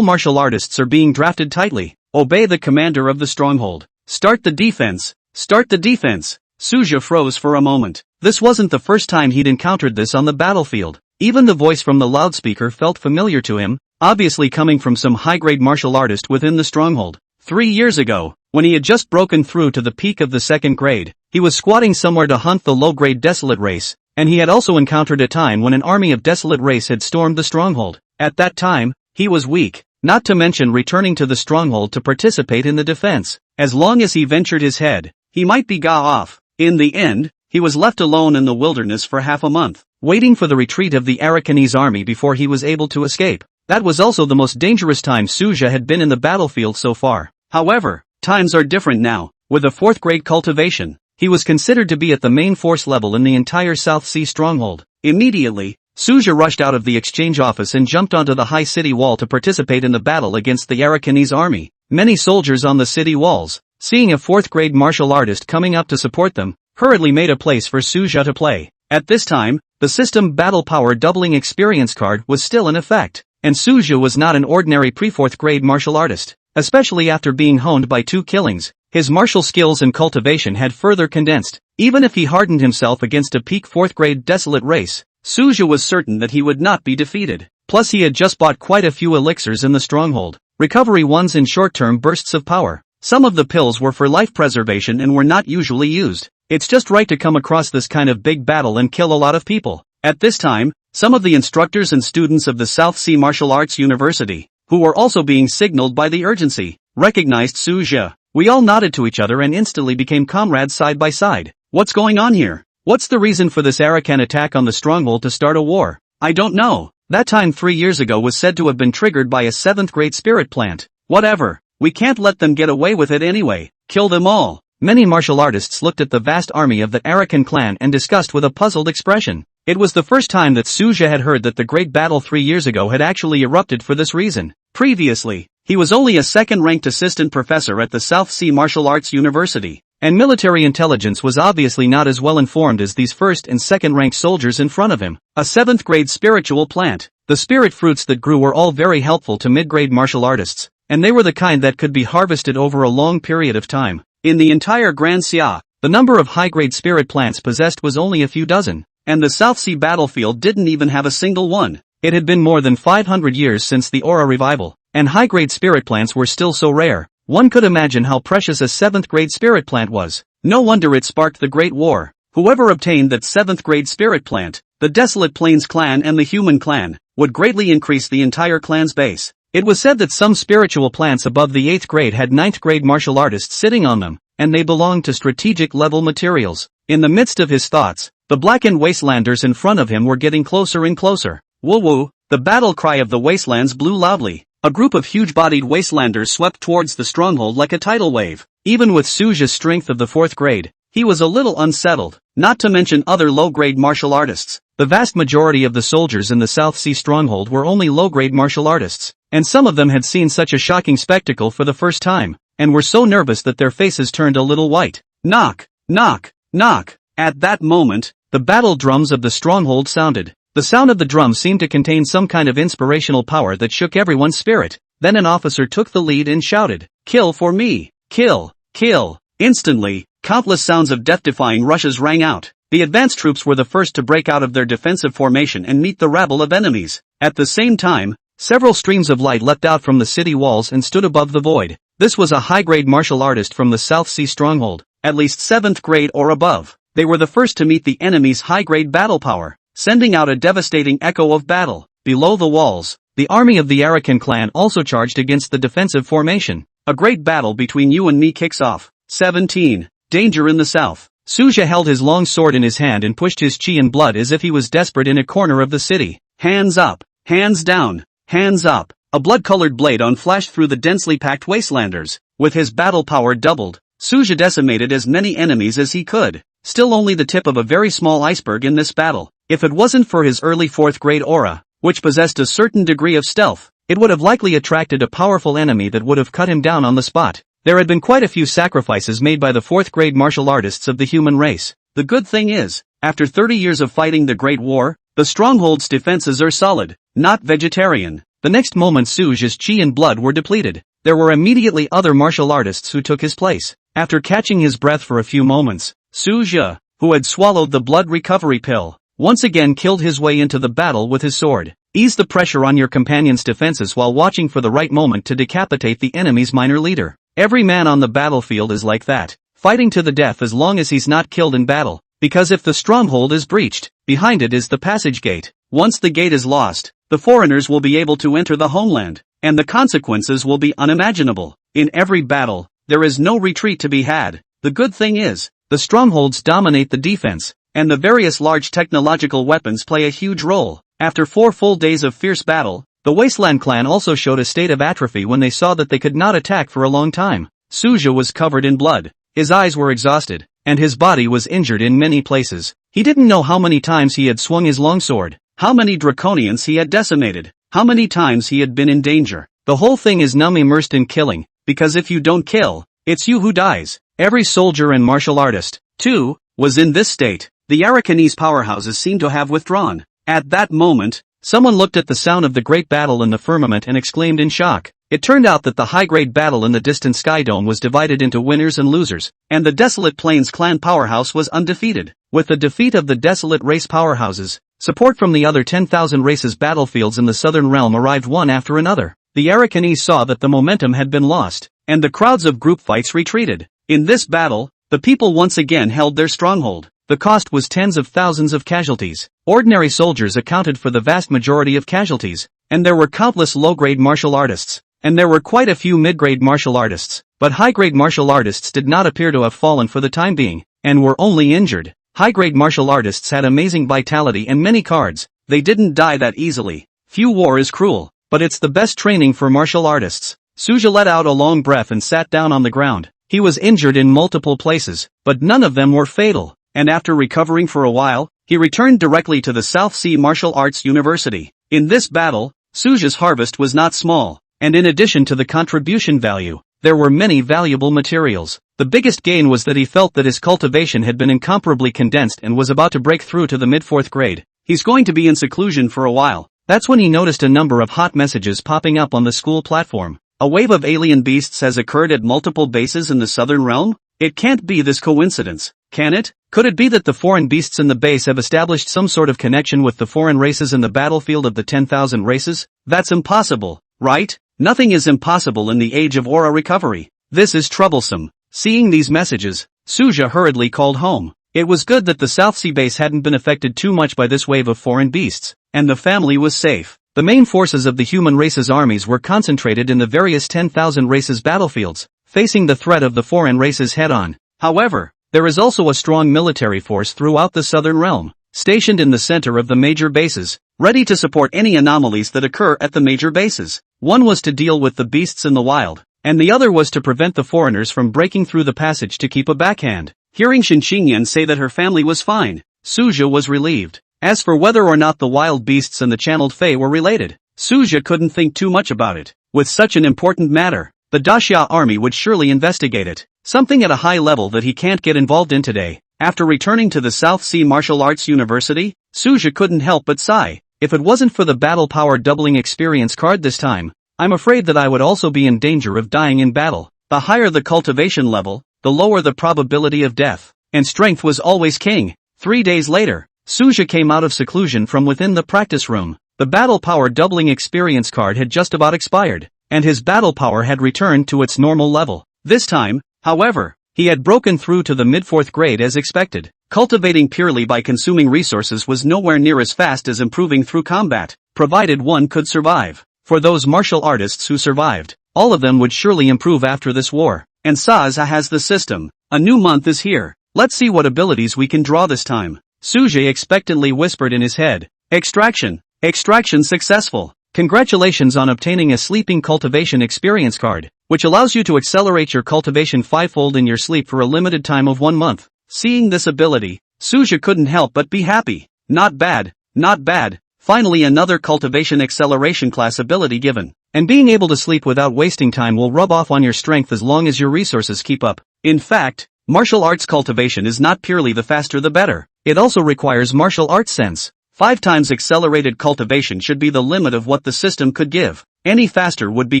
martial artists are being drafted tightly. Obey the commander of the stronghold. Start the defense! Start the defense! Suja froze for a moment. This wasn't the first time he'd encountered this on the battlefield. Even the voice from the loudspeaker felt familiar to him, obviously coming from some high-grade martial artist within the stronghold. 3 years ago, when he had just broken through to the peak of the 2nd grade, he was squatting somewhere to hunt the low-grade desolate race, and he had also encountered a time when an army of desolate race had stormed the stronghold. At that time, he was weak, not to mention returning to the stronghold to participate in the defense. As long as he ventured his head, he might be off. In the end, he was left alone in the wilderness for half a month, waiting for the retreat of the Arakanese army before he was able to escape. That was also the most dangerous time Suja had been in the battlefield so far. However, times are different now. With a 4th grade cultivation, he was considered to be at the main force level in the entire South Sea stronghold. Immediately, Suja rushed out of the exchange office and jumped onto the high city wall to participate in the battle against the Arakanese army. Many soldiers on the city walls, seeing a 4th grade martial artist coming up to support them, hurriedly made a place for Suja to play. At this time, the system battle power doubling experience card was still in effect, and Suja was not an ordinary pre-4th grade martial artist. Especially after being honed by 2 killings, his martial skills and cultivation had further condensed. Even if he hardened himself against a peak 4th grade desolate race, Suja was certain that he would not be defeated. Plus he had just bought quite a few elixirs in the stronghold. Recovery ones in short-term bursts of power. Some of the pills were for life preservation and were not usually used. It's just right to come across this kind of big battle and kill a lot of people. At this time, some of the instructors and students of the South Sea Martial Arts University, who were also being signaled by the urgency, recognized Suja. We all nodded to each other and instantly became comrades side by side. What's going on here? What's the reason for this Arakan attack on the stronghold to start a war? I don't know. That time 3 years ago was said to have been triggered by a 7th grade spirit plant. Whatever. We can't let them get away with it anyway. Kill them all. Many martial artists looked at the vast army of the Arakan clan and discussed with a puzzled expression. It was the first time that Suja had heard that the great battle 3 years ago had actually erupted for this reason. Previously, he was only a second-ranked assistant professor at the South Sea Martial Arts University, and military intelligence was obviously not as well informed as these first and second-ranked soldiers in front of him. A 7th-grade spiritual plant. The spirit fruits that grew were all very helpful to mid-grade martial artists, and they were the kind that could be harvested over a long period of time. In the entire Grand Xia, the number of high-grade spirit plants possessed was only a few dozen, and the South Sea battlefield didn't even have a single one. It had been more than 500 years since the Aura revival, and high-grade spirit plants were still so rare. One could imagine how precious a 7th-grade spirit plant was. No wonder it sparked the Great War. Whoever obtained that 7th-grade spirit plant, the Desolate Plains clan and the Human clan, would greatly increase the entire clan's base. It was said that some spiritual plants above the 8th grade had 9th grade martial artists sitting on them, and they belonged to strategic level materials. In the midst of his thoughts, the blackened wastelanders in front of him were getting closer and closer. Woo woo, the battle cry of the wastelands blew loudly. A group of huge-bodied wastelanders swept towards the stronghold like a tidal wave. Even with Suja's strength of the 4th grade, he was a little unsettled, not to mention other low-grade martial artists. The vast majority of the soldiers in the South Sea stronghold were only low-grade martial artists, and some of them had seen such a shocking spectacle for the first time, and were so nervous that their faces turned a little white. Knock, knock, knock. At that moment, the battle drums of the stronghold sounded. The sound of the drum seemed to contain some kind of inspirational power that shook everyone's spirit. Then an officer took the lead and shouted, "Kill for me! Kill! Kill!" Instantly, countless sounds of death-defying rushes rang out. The advanced troops were the first to break out of their defensive formation and meet the rabble of enemies. At the same time, several streams of light leapt out from the city walls and stood above the void. This was a high-grade martial artist from the South Sea stronghold, at least 7th grade or above. They were the first to meet the enemy's high-grade battle power, sending out a devastating echo of battle. Below the walls, the army of the Arakan clan also charged against the defensive formation. A great battle between you and me kicks off. 17. Danger in the south. Suja held his long sword in his hand and pushed his chi and blood as if he was desperate in a corner of the city. Hands up, hands down, hands up. A blood-colored blade on flashed through the densely packed wastelanders. With his battle power doubled, Suja decimated as many enemies as he could. Still only the tip of a very small iceberg in this battle. If it wasn't for his early 4th grade aura, which possessed a certain degree of stealth, it would have likely attracted a powerful enemy that would have cut him down on the spot. There had been quite a few sacrifices made by the 4th grade martial artists of the human race. The good thing is, after 30 years of fighting the Great War, the stronghold's defenses are solid, not vegetarian. The next moment Suja's chi and blood were depleted. There were immediately other martial artists who took his place. After catching his breath for a few moments, Suja, who had swallowed the blood recovery pill, once again killed his way into the battle with his sword. Ease the pressure on your companion's defenses while watching for the right moment to decapitate the enemy's minor leader. Every man on the battlefield is like that, fighting to the death as long as he's not killed in battle, because if the stronghold is breached, behind it is the passage gate. Once the gate is lost, the foreigners will be able to enter the homeland, and the consequences will be unimaginable. In every battle, there is no retreat to be had. The good thing is, the strongholds dominate the defense, and the various large technological weapons play a huge role. After 4 full days of fierce battle, the Wasteland clan also showed a state of atrophy when they saw that they could not attack for a long time. Suja was covered in blood, his eyes were exhausted, and his body was injured in many places. He didn't know how many times he had swung his longsword, how many draconians he had decimated, how many times he had been in danger. The whole thing is numb immersed in killing, because if you don't kill, it's you who dies. Every soldier and martial artist, too, was in this state. The Arakanese powerhouses seemed to have withdrawn. At that moment, someone looked at the sound of the great battle in the firmament and exclaimed in shock. It turned out that the high-grade battle in the distant sky dome was divided into winners and losers, and the Desolate Plains clan powerhouse was undefeated. With the defeat of the Desolate race powerhouses, support from the other 10,000 races battlefields in the southern realm arrived one after another. The Arakanese saw that the momentum had been lost, and the crowds of group fights retreated. In this battle, the people once again held their stronghold. The cost was tens of thousands of casualties. Ordinary soldiers accounted for the vast majority of casualties, and there were countless low-grade martial artists, and there were quite a few mid-grade martial artists, but high-grade martial artists did not appear to have fallen for the time being, and were only injured. High-grade martial artists had amazing vitality and many cards. They didn't die that easily. Few war is cruel, but it's the best training for martial artists. Suja let out a long breath and sat down on the ground. He was injured in multiple places, but none of them were fatal, and after recovering for a while, he returned directly to the South Sea Martial Arts University. In this battle, Suja's harvest was not small, and in addition to the contribution value, there were many valuable materials. The biggest gain was that he felt that his cultivation had been incomparably condensed and was about to break through to the mid-4th grade. He's going to be in seclusion for a while. That's when he noticed a number of hot messages popping up on the school platform. A wave of alien beasts has occurred at multiple bases in the Southern Realm? It can't be this coincidence, can it? Could it be that the foreign beasts in the base have established some sort of connection with the foreign races in the battlefield of the 10,000 races? That's impossible, right? Nothing is impossible in the age of aura recovery. This is troublesome. Seeing these messages, Suja hurriedly called home. It was good that the South Sea base hadn't been affected too much by this wave of foreign beasts, and the family was safe. The main forces of the human race's armies were concentrated in the various 10,000 races battlefields, facing the threat of the foreign races head-on. However, there is also a strong military force throughout the Southern Realm, stationed in the center of the major bases, ready to support any anomalies that occur at the major bases. One was to deal with the beasts in the wild, and the other was to prevent the foreigners from breaking through the passage to keep a backhand. Hearing Xinqian say that her family was fine, Suja was relieved. As for whether or not the wild beasts and the channeled fae were related, Suja couldn't think too much about it. With such an important matter, the Daxia army would surely investigate it, something at a high level that he can't get involved in today. After returning to the South Sea Martial Arts University, Suja couldn't help but sigh. If it wasn't for the battle power doubling experience card this time, I'm afraid that I would also be in danger of dying in battle. The higher the cultivation level, the lower the probability of death, and strength was always king. 3 days later, Suja came out of seclusion from within the practice room. The battle power doubling experience card had just about expired, and his battle power had returned to its normal level. This time, however, he had broken through to the mid-4th grade as expected. Cultivating purely by consuming resources was nowhere near as fast as improving through combat, provided one could survive. For those martial artists who survived, all of them would surely improve after this war. And Saza has the system. A new month is here. Let's see what abilities we can draw this time. Suja expectantly whispered in his head. Extraction. Extraction successful. Congratulations on obtaining a sleeping cultivation experience card, which allows you to accelerate your cultivation 5-fold in your sleep for a limited time of 1 month. Seeing this ability, Suja couldn't help but be happy. Not bad, not bad. Finally another cultivation acceleration class ability given. And being able to sleep without wasting time will rub off on your strength as long as your resources keep up. In fact, martial arts cultivation is not purely the faster the better. It also requires martial arts sense. 5 times accelerated cultivation should be the limit of what the system could give. Any faster would be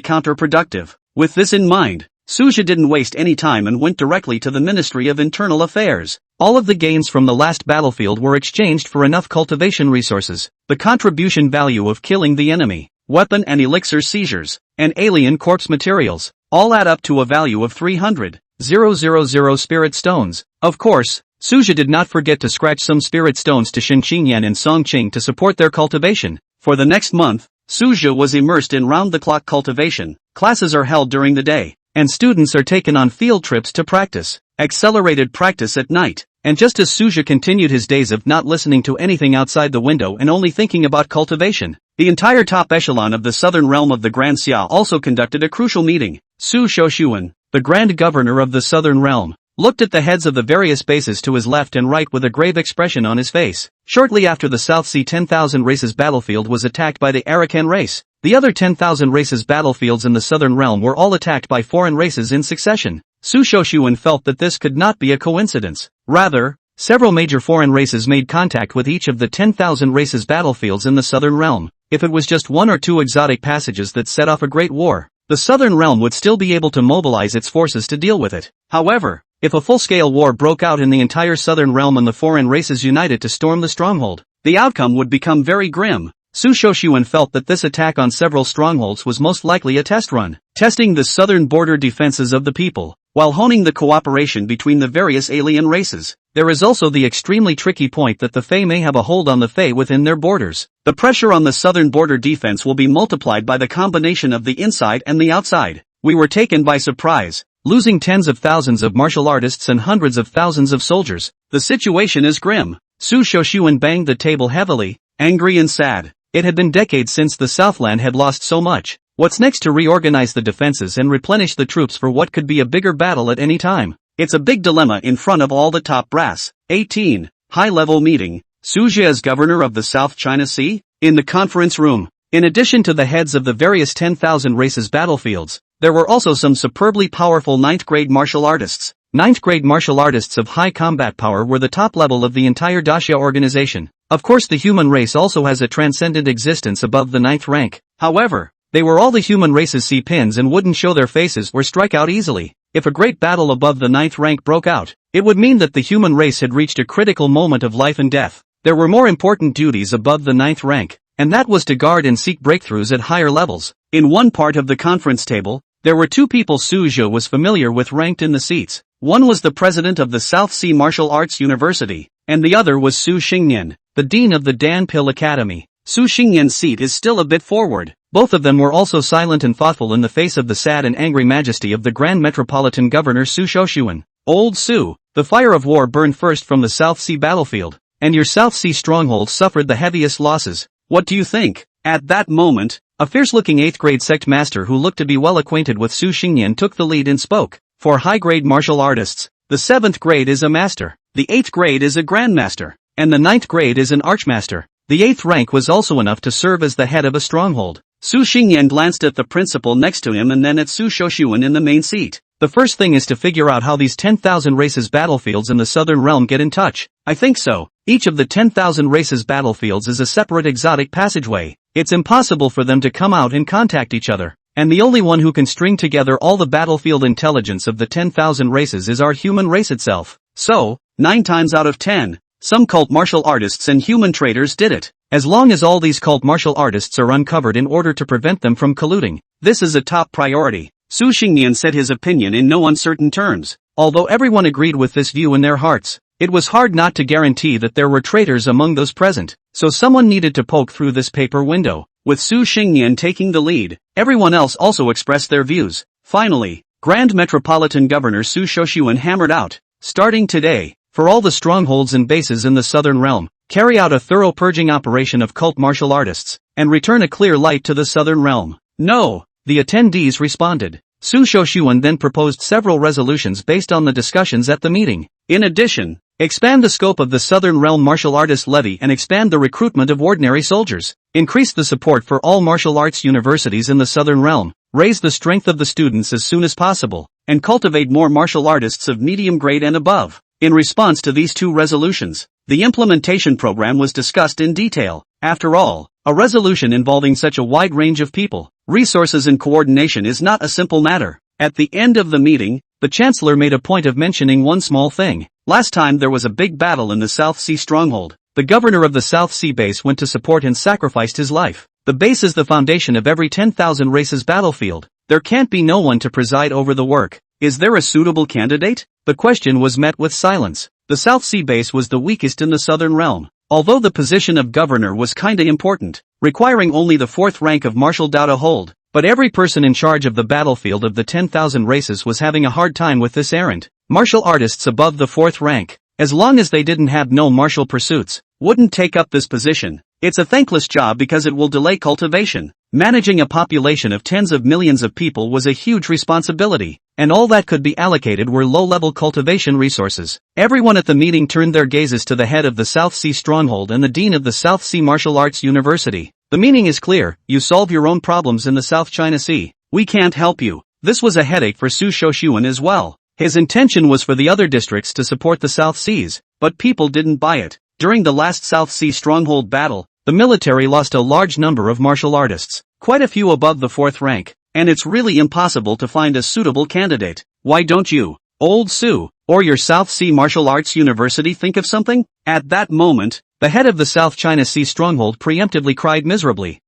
counterproductive. With this in mind, Suja didn't waste any time and went directly to the Ministry of Internal Affairs. All of the gains from the last battlefield were exchanged for enough cultivation resources. The contribution value of killing the enemy, weapon and elixir seizures, and alien corpse materials, all add up to a value of 300,000 spirit stones. Of course, Suja did not forget to scratch some spirit stones to Xinqian and Songqing to support their cultivation. For the next month, Suja was immersed in round-the-clock cultivation. Classes are held during the day, and students are taken on field trips to practice. Accelerated practice at night. And just as Suja continued his days of not listening to anything outside the window and only thinking about cultivation, the entire top echelon of the southern realm of the Grand Xia also conducted a crucial meeting. Su Shoshuan, the Grand Governor of the southern realm, looked at the heads of the various bases to his left and right with a grave expression on his face. Shortly after the South Sea 10,000 races battlefield was attacked by the Arakan race, the other 10,000 races battlefields in the southern realm were all attacked by foreign races in succession. Su Shoshuan felt that this could not be a coincidence. Rather, several major foreign races made contact with each of the 10,000 races battlefields in the southern realm. If it was just 1 or 2 exotic passages that set off a great war, the southern realm would still be able to mobilize its forces to deal with it. However, if a full-scale war broke out in the entire southern realm and the foreign races united to storm the stronghold, the outcome would become very grim. Su Shoshuan felt that this attack on several strongholds was most likely a test run, testing the southern border defenses of the people, while honing the cooperation between the various alien races. There is also the extremely tricky point that the Fae may have a hold on the Fae within their borders. The pressure on the southern border defense will be multiplied by the combination of the inside and the outside. We were taken by surprise, losing tens of thousands of martial artists and hundreds of thousands of soldiers. The situation is grim. Su Shoshuan banged the table heavily, angry and sad. It had been decades since the Southland had lost so much. What's next to reorganize the defenses and replenish the troops for what could be a bigger battle at any time? It's a big dilemma in front of all the top brass. 18. High-level meeting. Su Jie is governor of the South China Sea? In the conference room, in addition to the heads of the various 10,000 races battlefields, there were also some superbly powerful 9th-grade martial artists. 9th-grade martial artists of high combat power were the top level of the entire daxia organization. Of course, the human race also has a transcendent existence above the 9th rank. However, they were all the human race's C-pins and wouldn't show their faces or strike out easily. If a great battle above the 9th rank broke out, it would mean that the human race had reached a critical moment of life and death. There were more important duties above the 9th rank, and that was to guard and seek breakthroughs at higher levels. In one part of the conference table, there were two people Su Jie was familiar with ranked in the seats. One was the president of the South Sea Martial Arts University, and the other was Su Xingnian, the dean of the Dan Pil Academy. Su Xingnian's seat is still a bit forward. Both of them were also silent and thoughtful in the face of the sad and angry majesty of the Grand Metropolitan Governor Su Shoshuan. Old Su, the fire of war burned first from the South Sea battlefield, and your South Sea stronghold suffered the heaviest losses. What do you think? At that moment, a fierce-looking 8th-grade sect master who looked to be well acquainted with Su Xingnian took the lead and spoke. For high-grade martial artists, the 7th grade is a master, the 8th grade is a grandmaster, and the 9th grade is an archmaster. The 8th rank was also enough to serve as the head of a stronghold. Su Xingnian glanced at the principal next to him and then at Su Shoshuan in the main seat. The first thing is to figure out how these 10,000 races battlefields in the southern realm get in touch. I think so. Each of the 10,000 races battlefields is a separate exotic passageway. It's impossible for them to come out and contact each other. And the only one who can string together all the battlefield intelligence of the 10,000 races is our human race itself. So, 9 times out of 10, some cult martial artists and human traders did it. As long as all these cult martial artists are uncovered in order to prevent them from colluding, this is a top priority. Su Xingnian said his opinion in no uncertain terms. Although everyone agreed with this view in their hearts, it was hard not to guarantee that there were traitors among those present. So someone needed to poke through this paper window. With Su Xingnian taking the lead, everyone else also expressed their views. Finally, Grand Metropolitan Governor Su Shoshuan hammered out, starting today, for all the strongholds and bases in the southern realm, carry out a thorough purging operation of cult martial artists, and return a clear light to the southern realm. No, the attendees responded. Su Shoshuan then proposed several resolutions based on the discussions at the meeting. In addition, expand the scope of the Southern Realm Martial Artist Levy and expand the recruitment of ordinary soldiers. Increase the support for all martial arts universities in the Southern Realm. Raise the strength of the students as soon as possible, and cultivate more martial artists of medium grade and above. In response to these two resolutions, the implementation program was discussed in detail. After all, a resolution involving such a wide range of people, resources and coordination is not a simple matter. At the end of the meeting, the Chancellor made a point of mentioning one small thing. Last time there was a big battle in the South Sea stronghold. The governor of the South Sea base went to support and sacrificed his life. The base is the foundation of every 10,000 races battlefield. There can't be no one to preside over the work. Is there a suitable candidate? The question was met with silence. The South Sea base was the weakest in the southern realm. Although the position of governor was kinda important, requiring only the 4th rank of martial Dao to hold, but every person in charge of the battlefield of the 10,000 races was having a hard time with this errand. Martial artists above the 4th rank, as long as they didn't have no martial pursuits, wouldn't take up this position. It's a thankless job because it will delay cultivation. Managing a population of tens of millions of people was a huge responsibility, and all that could be allocated were low-level cultivation resources. Everyone at the meeting turned their gazes to the head of the South Sea Stronghold and the dean of the South Sea Martial Arts University. The meaning is clear: you solve your own problems in the South China Sea. We can't help you. This was a headache for Su Shoshuan as well. His intention was for the other districts to support the South Seas, but people didn't buy it. During the last South Sea Stronghold battle, the military lost a large number of martial artists, quite a few above the 4th rank, and it's really impossible to find a suitable candidate. Why don't you, Old Su, or your South Sea Martial Arts University think of something? At that moment, the head of the South China Sea Stronghold preemptively cried miserably.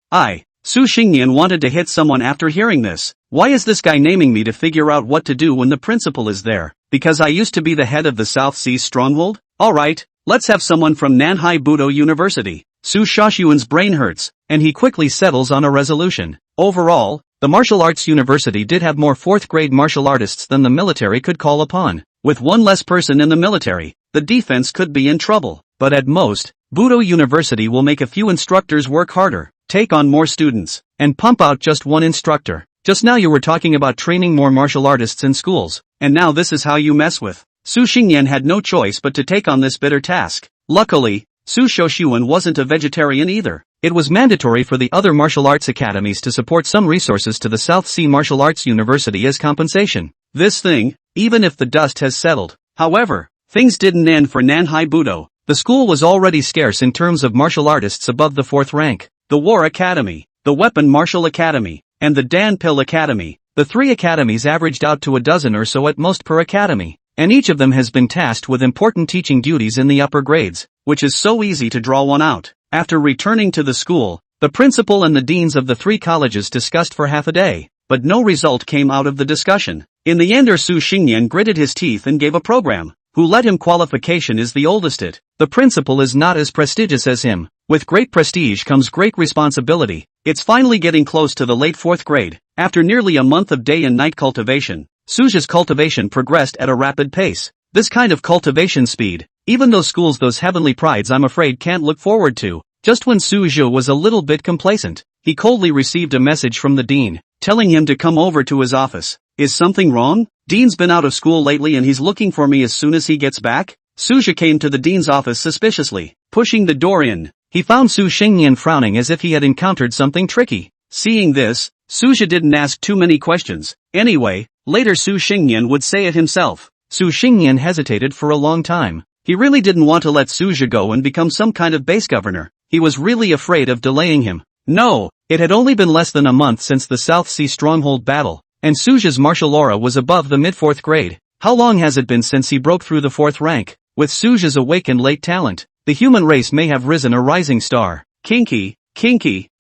Su Xingnian wanted to hit someone after hearing this. Why is this guy naming me to figure out what to do when the principal is there? Because I used to be the head of the South Sea Stronghold? Alright, let's have someone from Nanhai Budo University. Su Shoshuan's brain hurts, and he quickly settles on a resolution. Overall, the Martial Arts University did have more 4th grade martial artists than the military could call upon. With one less person in the military, the defense could be in trouble. But at most, Budo University will make a few instructors work harder. take on more students, and pump out just one instructor. Just now you were talking about training more martial artists in schools, and now this is how you mess with. Su Xingyan had no choice but to take on this bitter task. Luckily, Su Shoshuan wasn't a vegetarian either. It was mandatory for the other martial arts academies to support some resources to the South Sea Martial Arts University as compensation. This thing, even if the dust has settled. However, things didn't end for Nanhai Budo. The school was already scarce in terms of martial artists above the 4th rank. The War Academy, the Weapon Martial Academy, and the Dan Pil Academy. The 3 academies averaged out to a dozen or so at most per academy, and each of them has been tasked with important teaching duties in the upper grades, which is so easy to draw one out. After returning to the school, the principal and the deans of the 3 colleges discussed for half a day, but no result came out of the discussion. In the end, Su Xingyan gritted his teeth and gave a program. Who let him qualification is the oldest it. The principal is not as prestigious as him. With great prestige comes great responsibility. It's finally getting close to the late 4th grade. After nearly a month of day and night cultivation, Suja's cultivation progressed at a rapid pace. This kind of cultivation speed, even those schools, those heavenly prides, I'm afraid can't look forward to. Just when Suja was a little bit complacent, he coldly received a message from the dean, telling him to come over to his office. Is something wrong? Dean's been out of school lately and he's looking for me as soon as he gets back. Suja came to the dean's office suspiciously. Pushing the door in, he found Su Xingyan frowning as if he had encountered something tricky. Seeing this, Suja didn't ask too many questions. Anyway, later Su Xingyan would say it himself. Su Xingyan hesitated for a long time. He really didn't want to let Suja go and become some kind of base governor. He was really afraid of delaying him. No, it had only been less than a month since the South Sea Stronghold battle, and Suja's martial aura was above the mid-4th grade. How long has it been since he broke through the 4th rank? With Suja's awakened late talent, the human race may have risen a rising star. Kinky,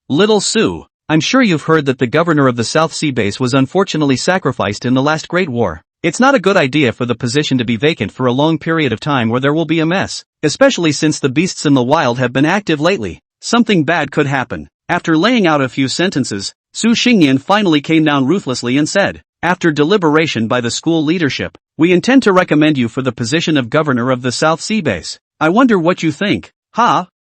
little Su. I'm sure you've heard that the governor of the South Sea base was unfortunately sacrificed in the last Great War. It's not a good idea for the position to be vacant for a long period of time where there will be a mess, especially since the beasts in the wild have been active lately. Something bad could happen. After laying out a few sentences, Su Xingyan finally came down ruthlessly and said, after deliberation by the school leadership, we intend to recommend you for the position of governor of the South Sea base. I wonder what you think.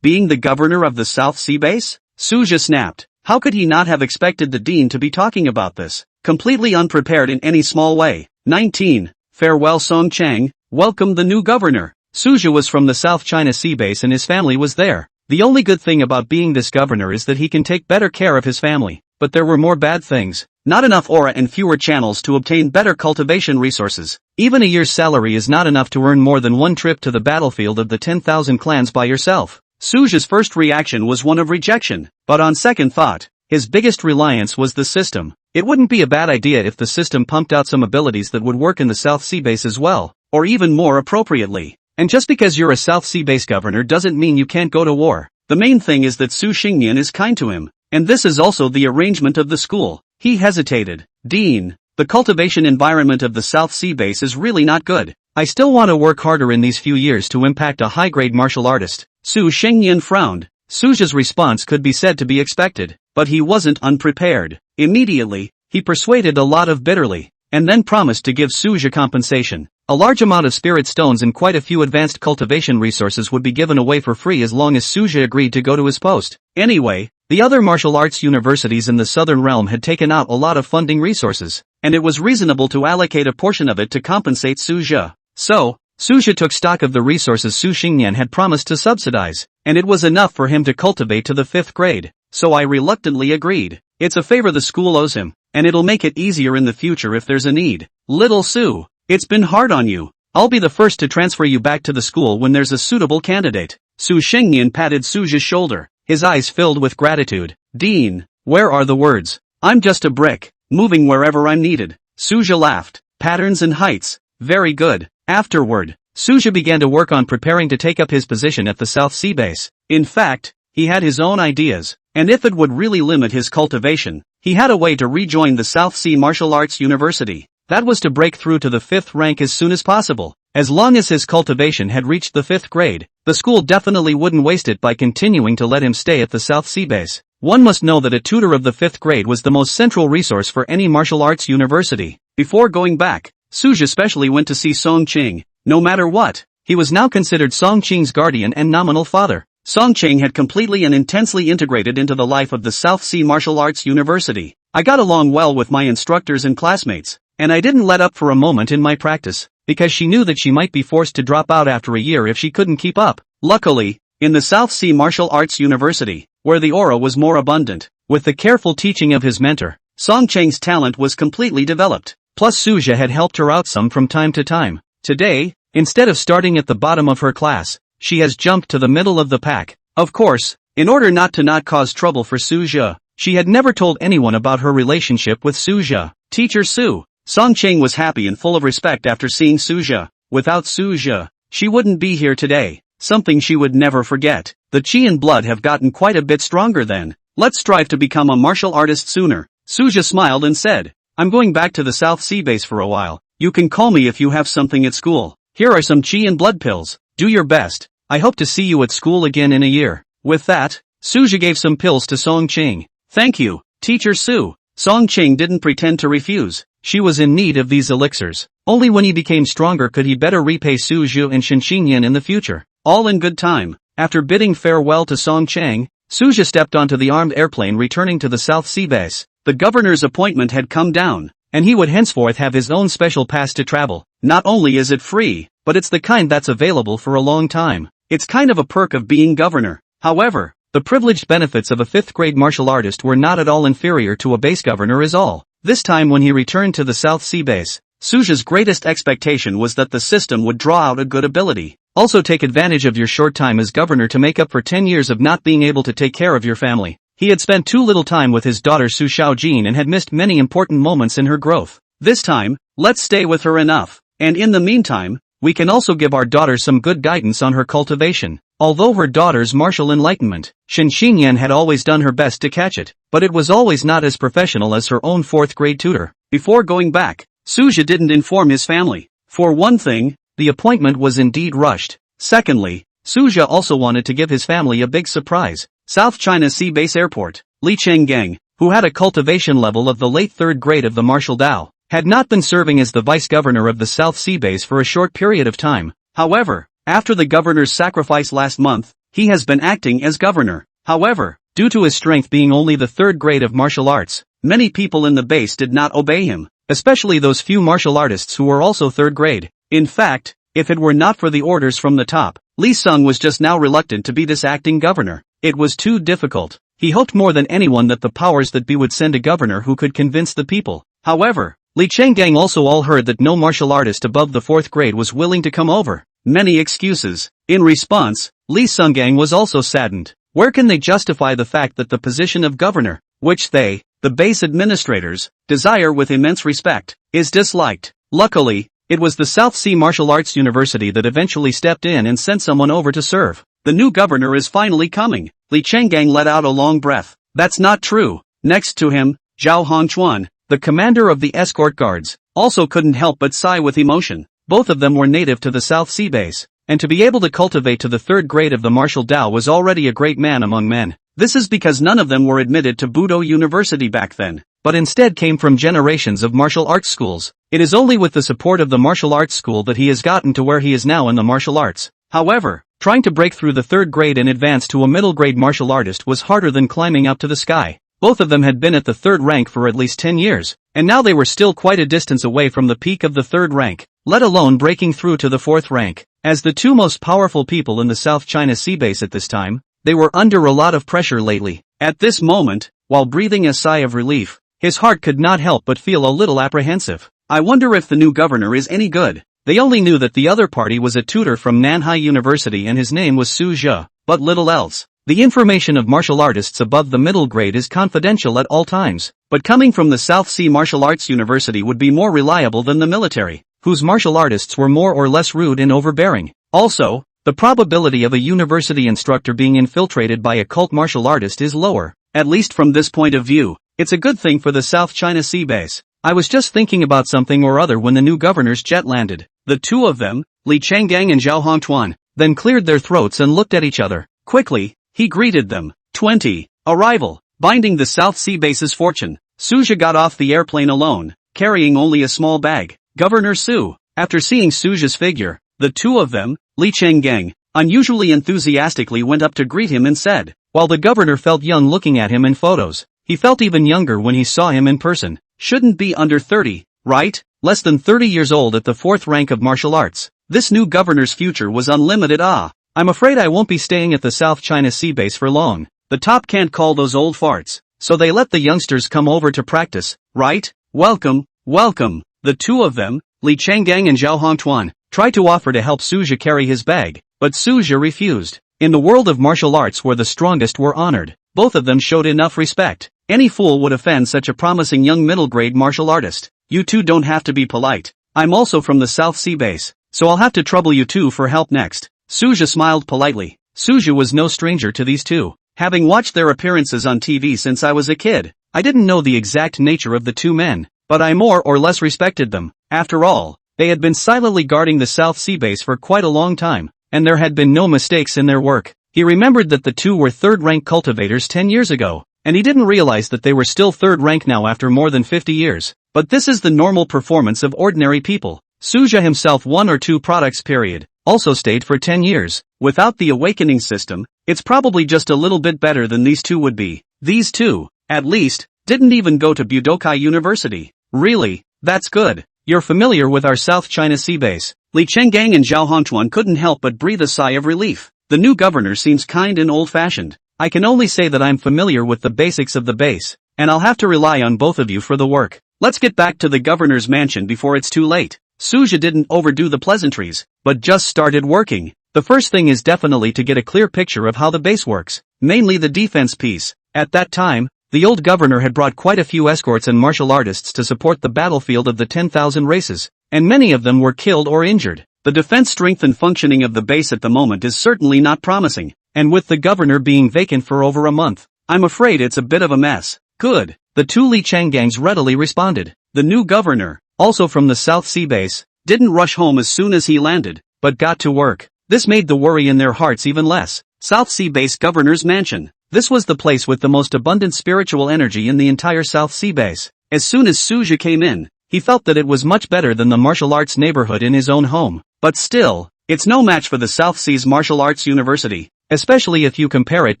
Being the governor of the South Sea base? Suja snapped. How could he not have expected the dean to be talking about this? Completely unprepared in any small way. 19. Farewell Song Chang, welcome the new governor. Suja was from the South China Sea base and his family was there. The only good thing about being this governor is that he can take better care of his family. But there were more bad things. Not enough aura and fewer channels to obtain better cultivation resources. Even a year's salary is not enough to earn more than one trip to the battlefield of the 10,000 clans by yourself. Suja's first reaction was one of rejection, but on second thought, his biggest reliance was the system. It wouldn't be a bad idea if the system pumped out some abilities that would work in the South Sea base as well, or even more appropriately. And just because you're a South Sea base governor doesn't mean you can't go to war. The main thing is that Su Xingyan is kind to him, and this is also the arrangement of the school. He hesitated. Dean, the cultivation environment of the South Sea base is really not good. I still want to work harder in these few years to impact a high-grade martial artist. Su Xingyan frowned. Suja's response could be said to be expected, but he wasn't unprepared. Immediately, he persuaded a lot of bitterly, and then promised to give Suja compensation. A large amount of spirit stones and quite a few advanced cultivation resources would be given away for free as long as Suja agreed to go to his post. Anyway, the other martial arts universities in the southern realm had taken out a lot of funding resources, and it was reasonable to allocate a portion of it to compensate Suja. So, Suja took stock of the resources Su Xingyan had promised to subsidize, and it was enough for him to cultivate to the 5th grade. So I reluctantly agreed. It's a favor the school owes him, and it'll make it easier in the future if there's a need. Little Su, it's been hard on you. I'll be the first to transfer you back to the school when there's a suitable candidate. Su Xingyan patted Suja's shoulder, his eyes filled with gratitude. Dean, where are the words? I'm just a brick, moving wherever I'm needed. Suja laughed. Patterns and heights. Very good. Afterward, Suja began to work on preparing to take up his position at the South Sea base. In fact, he had his own ideas, and if it would really limit his cultivation, he had a way to rejoin the South Sea Martial Arts University. That was to break through to the 5th rank as soon as possible. As long as his cultivation had reached the 5th grade, the school definitely wouldn't waste it by continuing to let him stay at the South Sea base. One must know that a tutor of the 5th grade was the most central resource for any martial arts university. Before going back, Suja especially went to see Song Qing. No matter what, he was now considered Song Qing's guardian and nominal father. Song Chang had completely and intensely integrated into the life of the South Sea Martial Arts University. I got along well with my instructors and classmates, and I didn't let up for a moment in my practice, because she knew that she might be forced to drop out after a year if she couldn't keep up. Luckily, in the South Sea Martial Arts University, where the aura was more abundant, with the careful teaching of his mentor, Song Chang's talent was completely developed. Plus Suja had helped her out some from time to time. Today, instead of starting at the bottom of her class, she has jumped to the middle of the pack. Of course, in order not cause trouble for Suja, she had never told anyone about her relationship with Suja. Teacher Su. Song Chang was happy and full of respect after seeing Suja. Without Suja, she wouldn't be here today, something she would never forget. The chi and blood have gotten quite a bit stronger then. Let's strive to become a martial artist sooner. Suja smiled and said, I'm going back to the South Sea base for a while. You can call me if you have something at school. Here are some chi and blood pills. Do your best. I hope to see you at school again in a year. With that, Suja gave some pills to Song Chang. Thank you, Teacher Su. Song Chang didn't pretend to refuse. She was in need of these elixirs. Only when he became stronger could he better repay Suju and Shinxinyan in the future. All in good time. After bidding farewell to Song Chang, Suja stepped onto the armed airplane returning to the South Sea base. The governor's appointment had come down, and he would henceforth have his own special pass to travel. Not only is it free, but it's the kind that's available for a long time. It's kind of a perk of being governor. However, the privileged benefits of a 5th grade martial artist were not at all inferior to a base governor is all. This time when he returned to the South Sea base, Suja's greatest expectation was that the system would draw out a good ability. Also take advantage of your short time as governor to make up for 10 years of not being able to take care of your family. He had spent too little time with his daughter Su Shaojin and had missed many important moments in her growth. This time, let's stay with her enough. And in the meantime, we can also give our daughter some good guidance on her cultivation. Although her daughter's martial enlightenment, Shinxinyan had always done her best to catch it, but it was always not as professional as her own 4th grade tutor. Before going back, Suja didn't inform his family. For one thing, the appointment was indeed rushed. Secondly, Suja also wanted to give his family a big surprise. South China Sea Base Airport, Li Chenggang, who had a cultivation level of the late 3rd grade of the martial Dao, had not been serving as the vice governor of the South Sea Base for a short period of time. However, after the governor's sacrifice last month, he has been acting as governor. However, due to his strength being only the 3rd grade of martial arts, many people in the base did not obey him, especially those few martial artists who were also 3rd grade. In fact, if it were not for the orders from the top, Li Sung was just now reluctant to be this acting governor. It was too difficult. He hoped more than anyone that the powers that be would send a governor who could convince the people. However, Li Chenggang also all heard that no martial artist above the 4th grade was willing to come over. Many excuses. In response, Li Sunggang was also saddened. Where can they justify the fact that the position of governor, which they, the base administrators, desire with immense respect, is disliked? Luckily, it was the South Sea Martial Arts University that eventually stepped in and sent someone over to serve. The new governor is finally coming. Li Chenggang let out a long breath. That's not true. Next to him, Zhao Hongchuan, the commander of the escort guards, also couldn't help but sigh with emotion. Both of them were native to the South Sea base, and to be able to cultivate to the 3rd grade of the martial Dao was already a great man among men. This is because none of them were admitted to Budo University back then, but instead came from generations of martial arts schools. It is only with the support of the martial arts school that he has gotten to where he is now in the martial arts. However, trying to break through the 3rd grade and advance to a middle grade martial artist was harder than climbing up to the sky. Both of them had been at the 3rd rank for at least 10 years, and now they were still quite a distance away from the peak of the 3rd rank, let alone breaking through to the 4th rank. As the two most powerful people in the South China Sea base at this time, they were under a lot of pressure lately. At this moment, while breathing a sigh of relief, his heart could not help but feel a little apprehensive. I wonder if the new governor is any good. They only knew that the other party was a tutor from Nanhai University and his name was Su Zhe, but little else. The information of martial artists above the middle grade is confidential at all times, but coming from the South Sea Martial Arts University would be more reliable than the military, whose martial artists were more or less rude and overbearing. Also, the probability of a university instructor being infiltrated by a cult martial artist is lower, at least from this point of view. It's a good thing for the South China Sea base. I was just thinking about something or other when the new governor's jet landed. The two of them, Li Chenggang and Zhao Hongchuan, then cleared their throats and looked at each other. Quickly, he greeted them. 20. Arrival. Binding the South Sea base's fortune. Suja got off the airplane alone, carrying only a small bag. Governor Su. After seeing Suja's figure, the two of them, Li Chenggang, unusually enthusiastically went up to greet him and said, while the governor felt young looking at him in photos, he felt even younger when he saw him in person. Shouldn't be under 30, right? Less than 30 years old at the 4th rank of martial arts. This new governor's future was unlimited. I'm afraid I won't be staying at the South China Sea base for long. The top can't call those old farts, so they let the youngsters come over to practice, right? Welcome, welcome. The two of them, Li Changgang and Zhao Hongtuan, tried to offer to help Suja carry his bag, but Suja refused. In the world of martial arts where the strongest were honored, both of them showed enough respect. Any fool would offend such a promising young middle-grade martial artist. You two don't have to be polite. I'm also from the South Sea base, so I'll have to trouble you two for help next. Suja smiled politely. Suja was no stranger to these two. Having watched their appearances on TV since I was a kid, I didn't know the exact nature of the two men, but I more or less respected them. After all, they had been silently guarding the South Sea base for quite a long time, and there had been no mistakes in their work. He remembered that the two were third-rank cultivators 10 years ago, and he didn't realize that they were still third rank now after more than 50 years. But this is the normal performance of ordinary people. Suja himself 1 or 2 products period, also stayed for 10 years. Without the awakening system, it's probably just a little bit better than these two would be. These two, at least, didn't even go to Budokai University. Really? That's good. You're familiar with our South China Sea base. Li Chenggang and Zhao Hongtuan couldn't help but breathe a sigh of relief. The new governor seems kind and old-fashioned. I can only say that I'm familiar with the basics of the base, and I'll have to rely on both of you for the work. Let's get back to the governor's mansion before it's too late. Suja didn't overdo the pleasantries, but just started working. The first thing is definitely to get a clear picture of how the base works, mainly the defense piece. At that time, the old governor had brought quite a few escorts and martial artists to support the battlefield of the 10,000 races, and many of them were killed or injured. The defense strength and functioning of the base at the moment is certainly not promising, and with the governor being vacant for over a month, I'm afraid it's a bit of a mess. Good. The two Li Changgangs readily responded. The new governor, also from the South Sea base, didn't rush home as soon as he landed, but got to work. This made the worry in their hearts even less. South Sea base governor's mansion. This was the place with the most abundant spiritual energy in the entire South Sea base. As soon as Suja came in, he felt that it was much better than the martial arts neighborhood in his own home. But still, it's no match for the South Seas Martial Arts University, especially if you compare it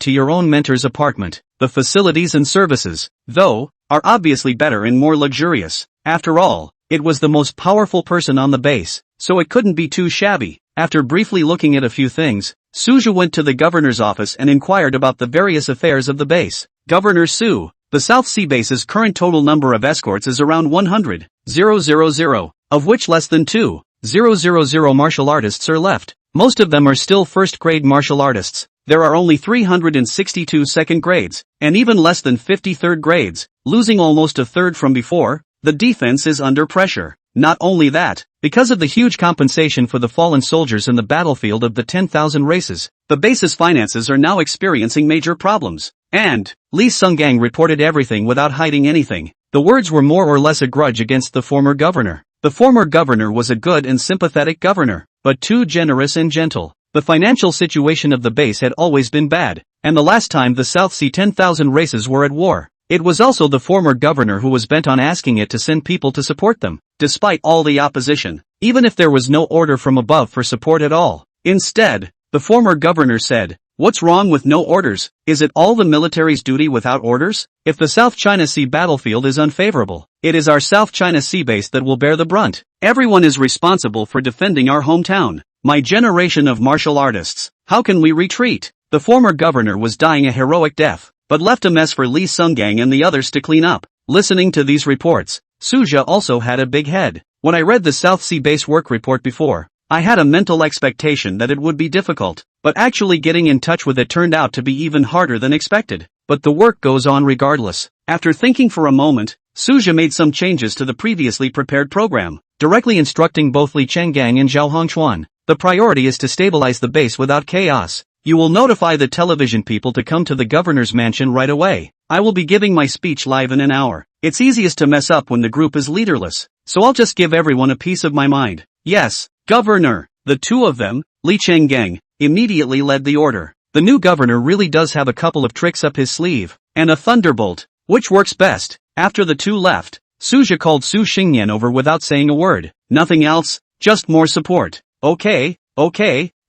to your own mentor's apartment. The facilities and services, though, are obviously better and more luxurious. After all, it was the most powerful person on the base, so it couldn't be too shabby. After briefly looking at a few things, Suja went to the governor's office and inquired about the various affairs of the base. Governor Su, the South Sea base's current total number of escorts is around 100,000, of which less than 2,000 martial artists are left. Most of them are still first-grade martial artists. There are only 362 second grades, and even less than 50 third grades, losing almost a third from before. The defense is under pressure. Not only that, because of the huge compensation for the fallen soldiers in the battlefield of the 10,000 races, the base's finances are now experiencing major problems. And, Li Sunggang reported everything without hiding anything. The words were more or less a grudge against the former governor. The former governor was a good and sympathetic governor, but too generous and gentle. The financial situation of the base had always been bad, and the last time the South Sea 10,000 races were at war, it was also the former governor who was bent on asking it to send people to support them, despite all the opposition, even if there was no order from above for support at all. Instead, the former governor said, "What's wrong with no orders? Is it all the military's duty without orders? If the South China Sea battlefield is unfavorable, it is our South China Sea base that will bear the brunt. Everyone is responsible for defending our hometown. My generation of martial artists, how can we retreat?" The former governor was dying a heroic death, but left a mess for Li Sunggang and the others to clean up. Listening to these reports, Suja also had a big head. When I read the South Sea base work report before, I had a mental expectation that it would be difficult, but actually getting in touch with it turned out to be even harder than expected. But the work goes on regardless. After thinking for a moment, Suja made some changes to the previously prepared program, directly instructing both Li Chenggang and Zhao Hongchuan. The priority is to stabilize the base without chaos. You will notify the television people to come to the governor's mansion right away. I will be giving my speech live in an hour. It's easiest to mess up when the group is leaderless, so I'll just give everyone a piece of my mind. Yes, Governor. The two of them, Li Chenggang, immediately led the order. The new governor really does have a couple of tricks up his sleeve, and a thunderbolt. Which works best? After the two left, Suja called Su Xingyan over without saying a word. Nothing else, just more support. Okay,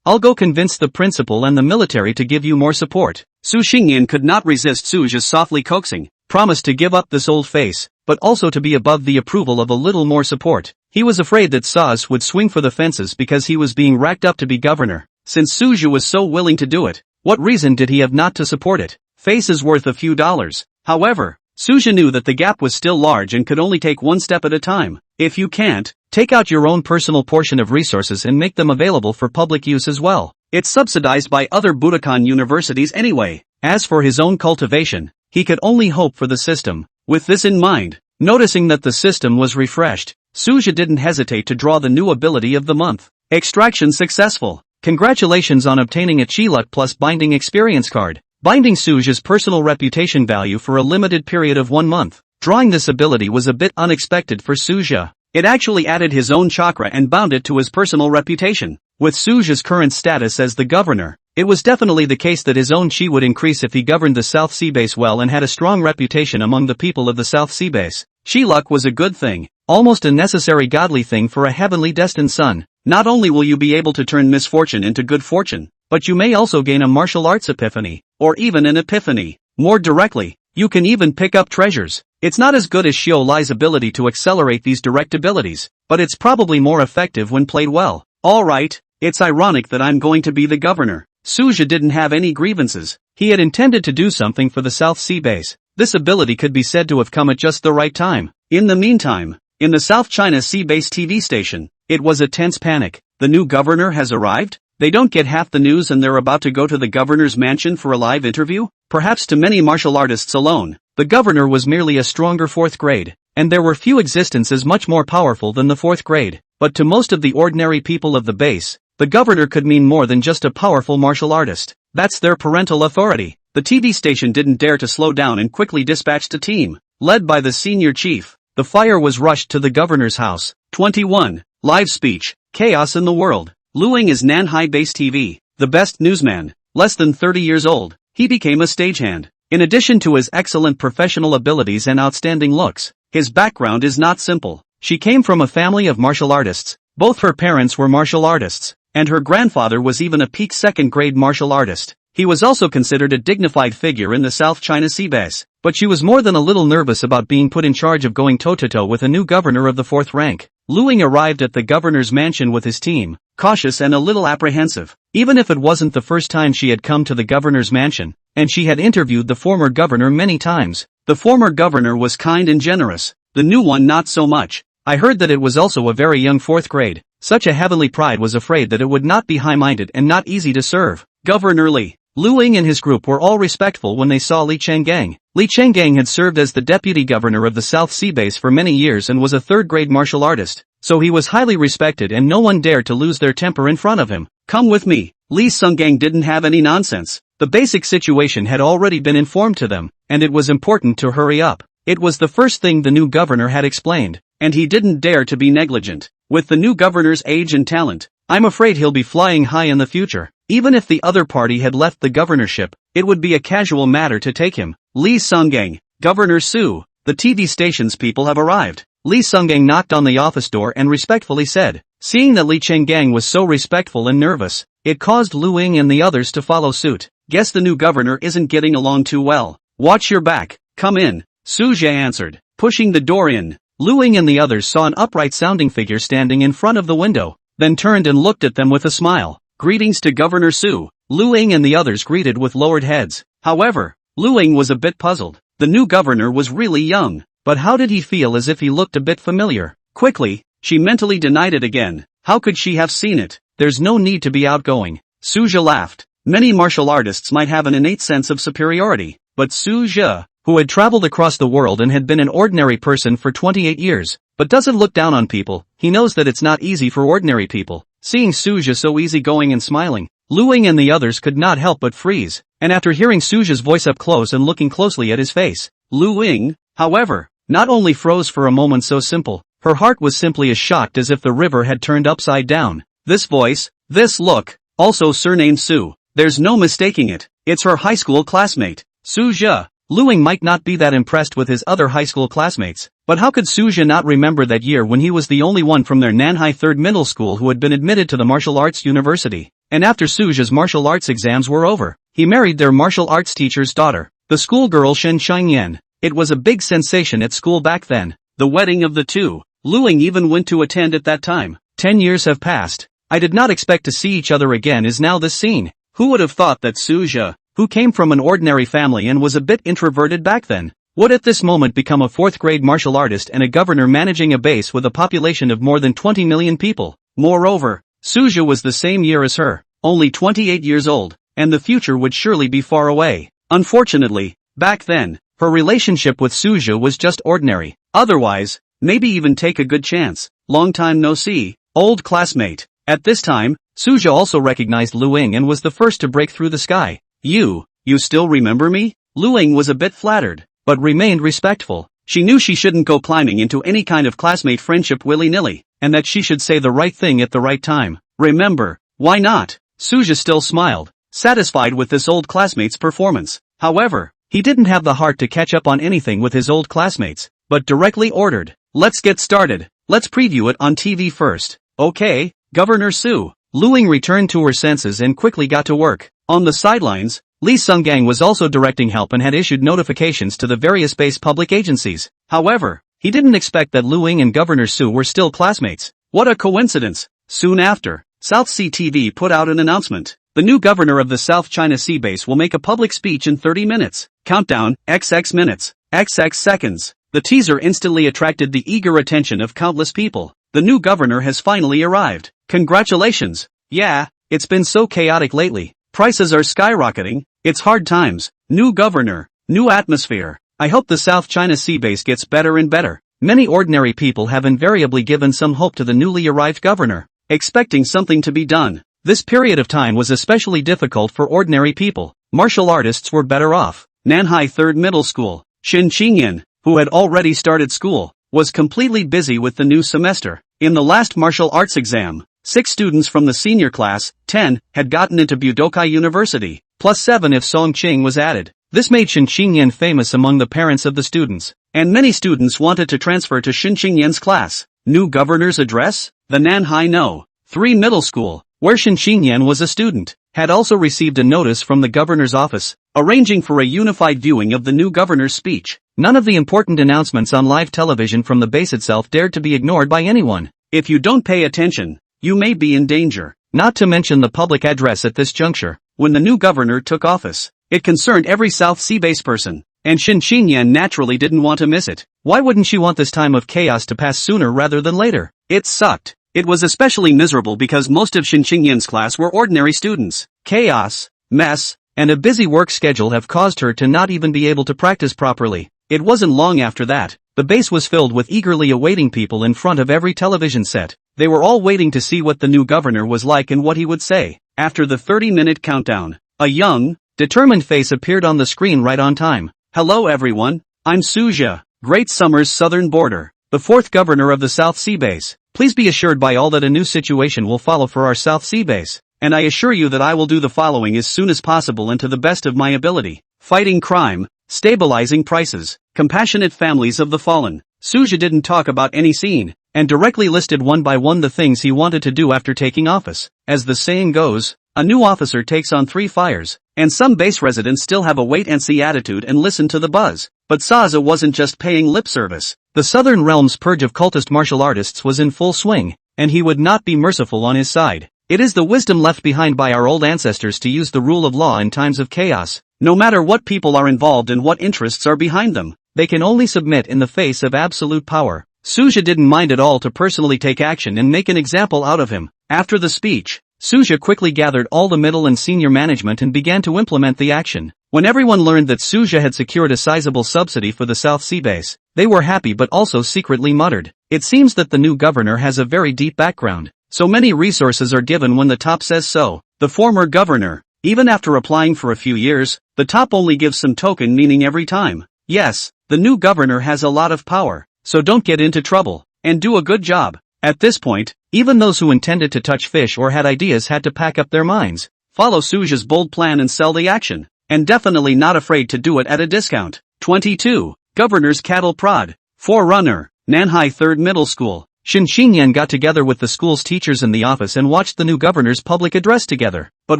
I'll go convince the principal and the military to give you more support. Su Xingyan could not resist Suja's softly coaxing, promised to give up this old face, but also to be above the approval of a little more support. He was afraid that Saz would swing for the fences because he was being racked up to be governor. Since Suja was so willing to do it, what reason did he have not to support it? Face is worth a few dollars. However, Suja knew that the gap was still large and could only take one step at a time. If you can't, take out your own personal portion of resources and make them available for public use as well. It's subsidized by other Budokan universities anyway. As for his own cultivation, he could only hope for the system. With this in mind, noticing that the system was refreshed, Suja didn't hesitate to draw the new ability of the month. Extraction successful. Congratulations on obtaining a Chiluk plus binding experience card. Binding Suja's personal reputation value for a limited period of 1 month. Drawing this ability was a bit unexpected for Suja. It actually added his own chakra and bound it to his personal reputation. With Suja's current status as the governor, it was definitely the case that his own chi would increase if he governed the South Sea Base well and had a strong reputation among the people of the South Sea Base. Chi luck was a good thing, almost a necessary godly thing for a heavenly destined son. Not only will you be able to turn misfortune into good fortune, but you may also gain a martial arts epiphany, or even an epiphany. More directly, you can even pick up treasures. It's not as good as Xiao Lai's ability to accelerate these direct abilities, but it's probably more effective when played well. Alright, it's ironic that I'm going to be the governor. Suja didn't have any grievances. He had intended to do something for the South Sea Base. This ability could be said to have come at just the right time. In the meantime, in the South China Sea Base TV station, it was a tense panic. The new governor has arrived? They don't get half the news and they're about to go to the governor's mansion for a live interview? Perhaps to many martial artists alone, the governor was merely a stronger 4th grade, and there were few existences much more powerful than the 4th grade. But to most of the ordinary people of the base, the governor could mean more than just a powerful martial artist. That's their parental authority. The TV station didn't dare to slow down and quickly dispatched a team, led by the senior chief. The fire was rushed to the governor's house. 21. Live speech. Chaos in the world. Luing is Nanhai Base TV, the best newsman. Less than 30 years old, he became a stagehand. In addition to his excellent professional abilities and outstanding looks, his background is not simple. She came from a family of martial artists. Both her parents were martial artists, and her grandfather was even a peak 2nd grade martial artist. He was also considered a dignified figure in the South China Sea Base, but she was more than a little nervous about being put in charge of going toe-to-toe with a new governor of the 4th rank. Luing arrived at the governor's mansion with his team, cautious and a little apprehensive. Even if it wasn't the first time she had come to the governor's mansion, and she had interviewed the former governor many times, the former governor was kind and generous, the new one not so much. I heard that it was also a very young 4th grade. Such a heavenly pride was afraid that it would not be high-minded and not easy to serve. Governor Li. Luing and his group were all respectful when they saw Li Changgang. Li Changgang had served as the deputy governor of the South Sea Base for many years and was a 3rd grade martial artist, so he was highly respected and no one dared to lose their temper in front of him. Come with me. Li Sunggang didn't have any nonsense. The basic situation had already been informed to them, and it was important to hurry up. It was the first thing the new governor had explained, and he didn't dare to be negligent. With the new governor's age and talent, I'm afraid he'll be flying high in the future. Even if the other party had left the governorship, it would be a casual matter to take him. Li Sunggang, Governor Su, the TV station's people have arrived. Li Sunggang knocked on the office door and respectfully said. Seeing that Li Changgang was so respectful and nervous, it caused Luing and the others to follow suit. Guess the new governor isn't getting along too well. Watch your back. Come in, Su Jie answered, pushing the door in. Luing and the others saw an upright-sounding figure standing in front of the window, then turned and looked at them with a smile. Greetings to Governor Su. Luing and the others greeted with lowered heads. However, Luing was a bit puzzled. The new governor was really young, but how did he feel as if he looked a bit familiar? Quickly, she mentally denied it again. How could she have seen it? There's no need to be outgoing. Suja laughed. Many martial artists might have an innate sense of superiority, but Suja, who had traveled across the world and had been an ordinary person for 28 years, but doesn't look down on people, he knows that it's not easy for ordinary people. Seeing Suja so easygoing and smiling, Luing and the others could not help but freeze, and after hearing Suja's voice up close and looking closely at his face, Luing, however, not only froze for a moment so simple, her heart was simply as shocked as if the river had turned upside down. This voice, this look, also surnamed Su, there's no mistaking it, it's her high school classmate, Suja. Luing might not be that impressed with his other high school classmates, but how could Suja not remember that year when he was the only one from their Nanhai 3rd middle school who had been admitted to the martial arts university? and after Suja's martial arts exams were over, he married their martial arts teacher's daughter, the schoolgirl Shen Xingyan. It was a big sensation at school back then. The wedding of the two, Luing even went to attend at that time. 10 years have passed. I did not expect to see each other again is now this scene. Who would have thought that Suja, who came from an ordinary family and was a bit introverted back then, would at this moment become a 4th-grade martial artist and a governor managing a base with a population of more than 20 million people. Moreover, Suja was the same year as her, only 28 years old, and the future would surely be far away. Unfortunately, back then, her relationship with Suja was just ordinary. Otherwise, maybe even take a good chance. Long time no see, old classmate. At this time, Suja also recognized Luing and was the first to break through the sky. You still remember me? Luing was a bit flattered, but remained respectful. She knew she shouldn't go climbing into any kind of classmate friendship willy-nilly, and that she should say the right thing at the right time. Remember, why not? Suja still smiled, satisfied with this old classmate's performance. However, he didn't have the heart to catch up on anything with his old classmates, but directly ordered, "Let's get started. Let's preview it on TV first." "Okay, Governor Su." Luing returned to her senses and quickly got to work. On the sidelines, Li Sunggang was also directing help and had issued notifications to the various base public agencies. However, he didn't expect that Luing and Governor Su were still classmates. What a coincidence! Soon after, South Sea TV put out an announcement. The new governor of the South China Sea base will make a public speech in 30 minutes. Countdown, XX minutes, XX seconds. The teaser instantly attracted the eager attention of countless people. The new governor has finally arrived. Congratulations! Yeah, it's been so chaotic lately. Prices are skyrocketing. It's hard times. New governor, new atmosphere. I hope the South China Sea base gets better and better. Many ordinary people have invariably given some hope to the newly arrived governor, expecting something to be done. This period of time was especially difficult for ordinary people. Martial artists were better off. Nanhai 3rd Middle School, Shen Qingyan, who had already started school, was completely busy with the new semester. In the last martial arts exam, 6 students from the senior class, 10, had gotten into Budokai University, plus 7 if Songqing was added. This made Shen Qingyan famous among the parents of the students, and many students wanted to transfer to Shen Qingyan's class. New governor's address? The Nanhai No. 3 Middle School, where Shen Qingyan was a student, had also received a notice from the governor's office, arranging for a unified viewing of the new governor's speech. None of the important announcements on live television from the base itself dared to be ignored by anyone. If you don't pay attention, you may be in danger. Not to mention the public address at this juncture, when the new governor took office. It concerned every South Sea base person, and Shen Qingyan naturally didn't want to miss it. Why wouldn't she want this time of chaos to pass sooner rather than later? It sucked. It was especially miserable because most of Shen Qingyan's class were ordinary students. Chaos, mess, and a busy work schedule have caused her to not even be able to practice properly. It wasn't long after that, the base was filled with eagerly awaiting people in front of every television set. They were all waiting to see what the new governor was like and what he would say. After the 30-minute countdown, a young, determined face appeared on the screen right on time. "Hello everyone, I'm Suja, Great Summer's southern border, the 4th governor of the South Sea base. Please be assured by all that a new situation will follow for our South Sea base, and I assure you that I will do the following as soon as possible and to the best of my ability. Fighting crime, stabilizing prices, compassionate families of the fallen." Suja didn't talk about any scene, and directly listed one by one the things he wanted to do after taking office. As the saying goes, a new officer takes on 3 fires, and some base residents still have a wait-and-see attitude and listen to the buzz. But Saza wasn't just paying lip service. The Southern Realm's purge of cultist martial artists was in full swing, and he would not be merciful on his side. It is the wisdom left behind by our old ancestors to use the rule of law in times of chaos. No matter what people are involved and what interests are behind them, they can only submit in the face of absolute power. Suja didn't mind at all to personally take action and make an example out of him. After the speech, Suja quickly gathered all the middle and senior management and began to implement the action. When everyone learned that Suja had secured a sizable subsidy for the South Sea base, they were happy but also secretly muttered. It seems that the new governor has a very deep background. So many resources are given when the top says so. The former governor, even after applying for a few years, the top only gives some token meaning every time. Yes, the new governor has a lot of power, so don't get into trouble, and do a good job. At this point, even those who intended to touch fish or had ideas had to pack up their minds, follow Suja's bold plan and sell the action, and definitely not afraid to do it at a discount. 22. Governor's Cattle Prod. Forerunner, Nanhai 3rd Middle School, Shin Xingyan got together with the school's teachers in the office and watched the new governor's public address together. But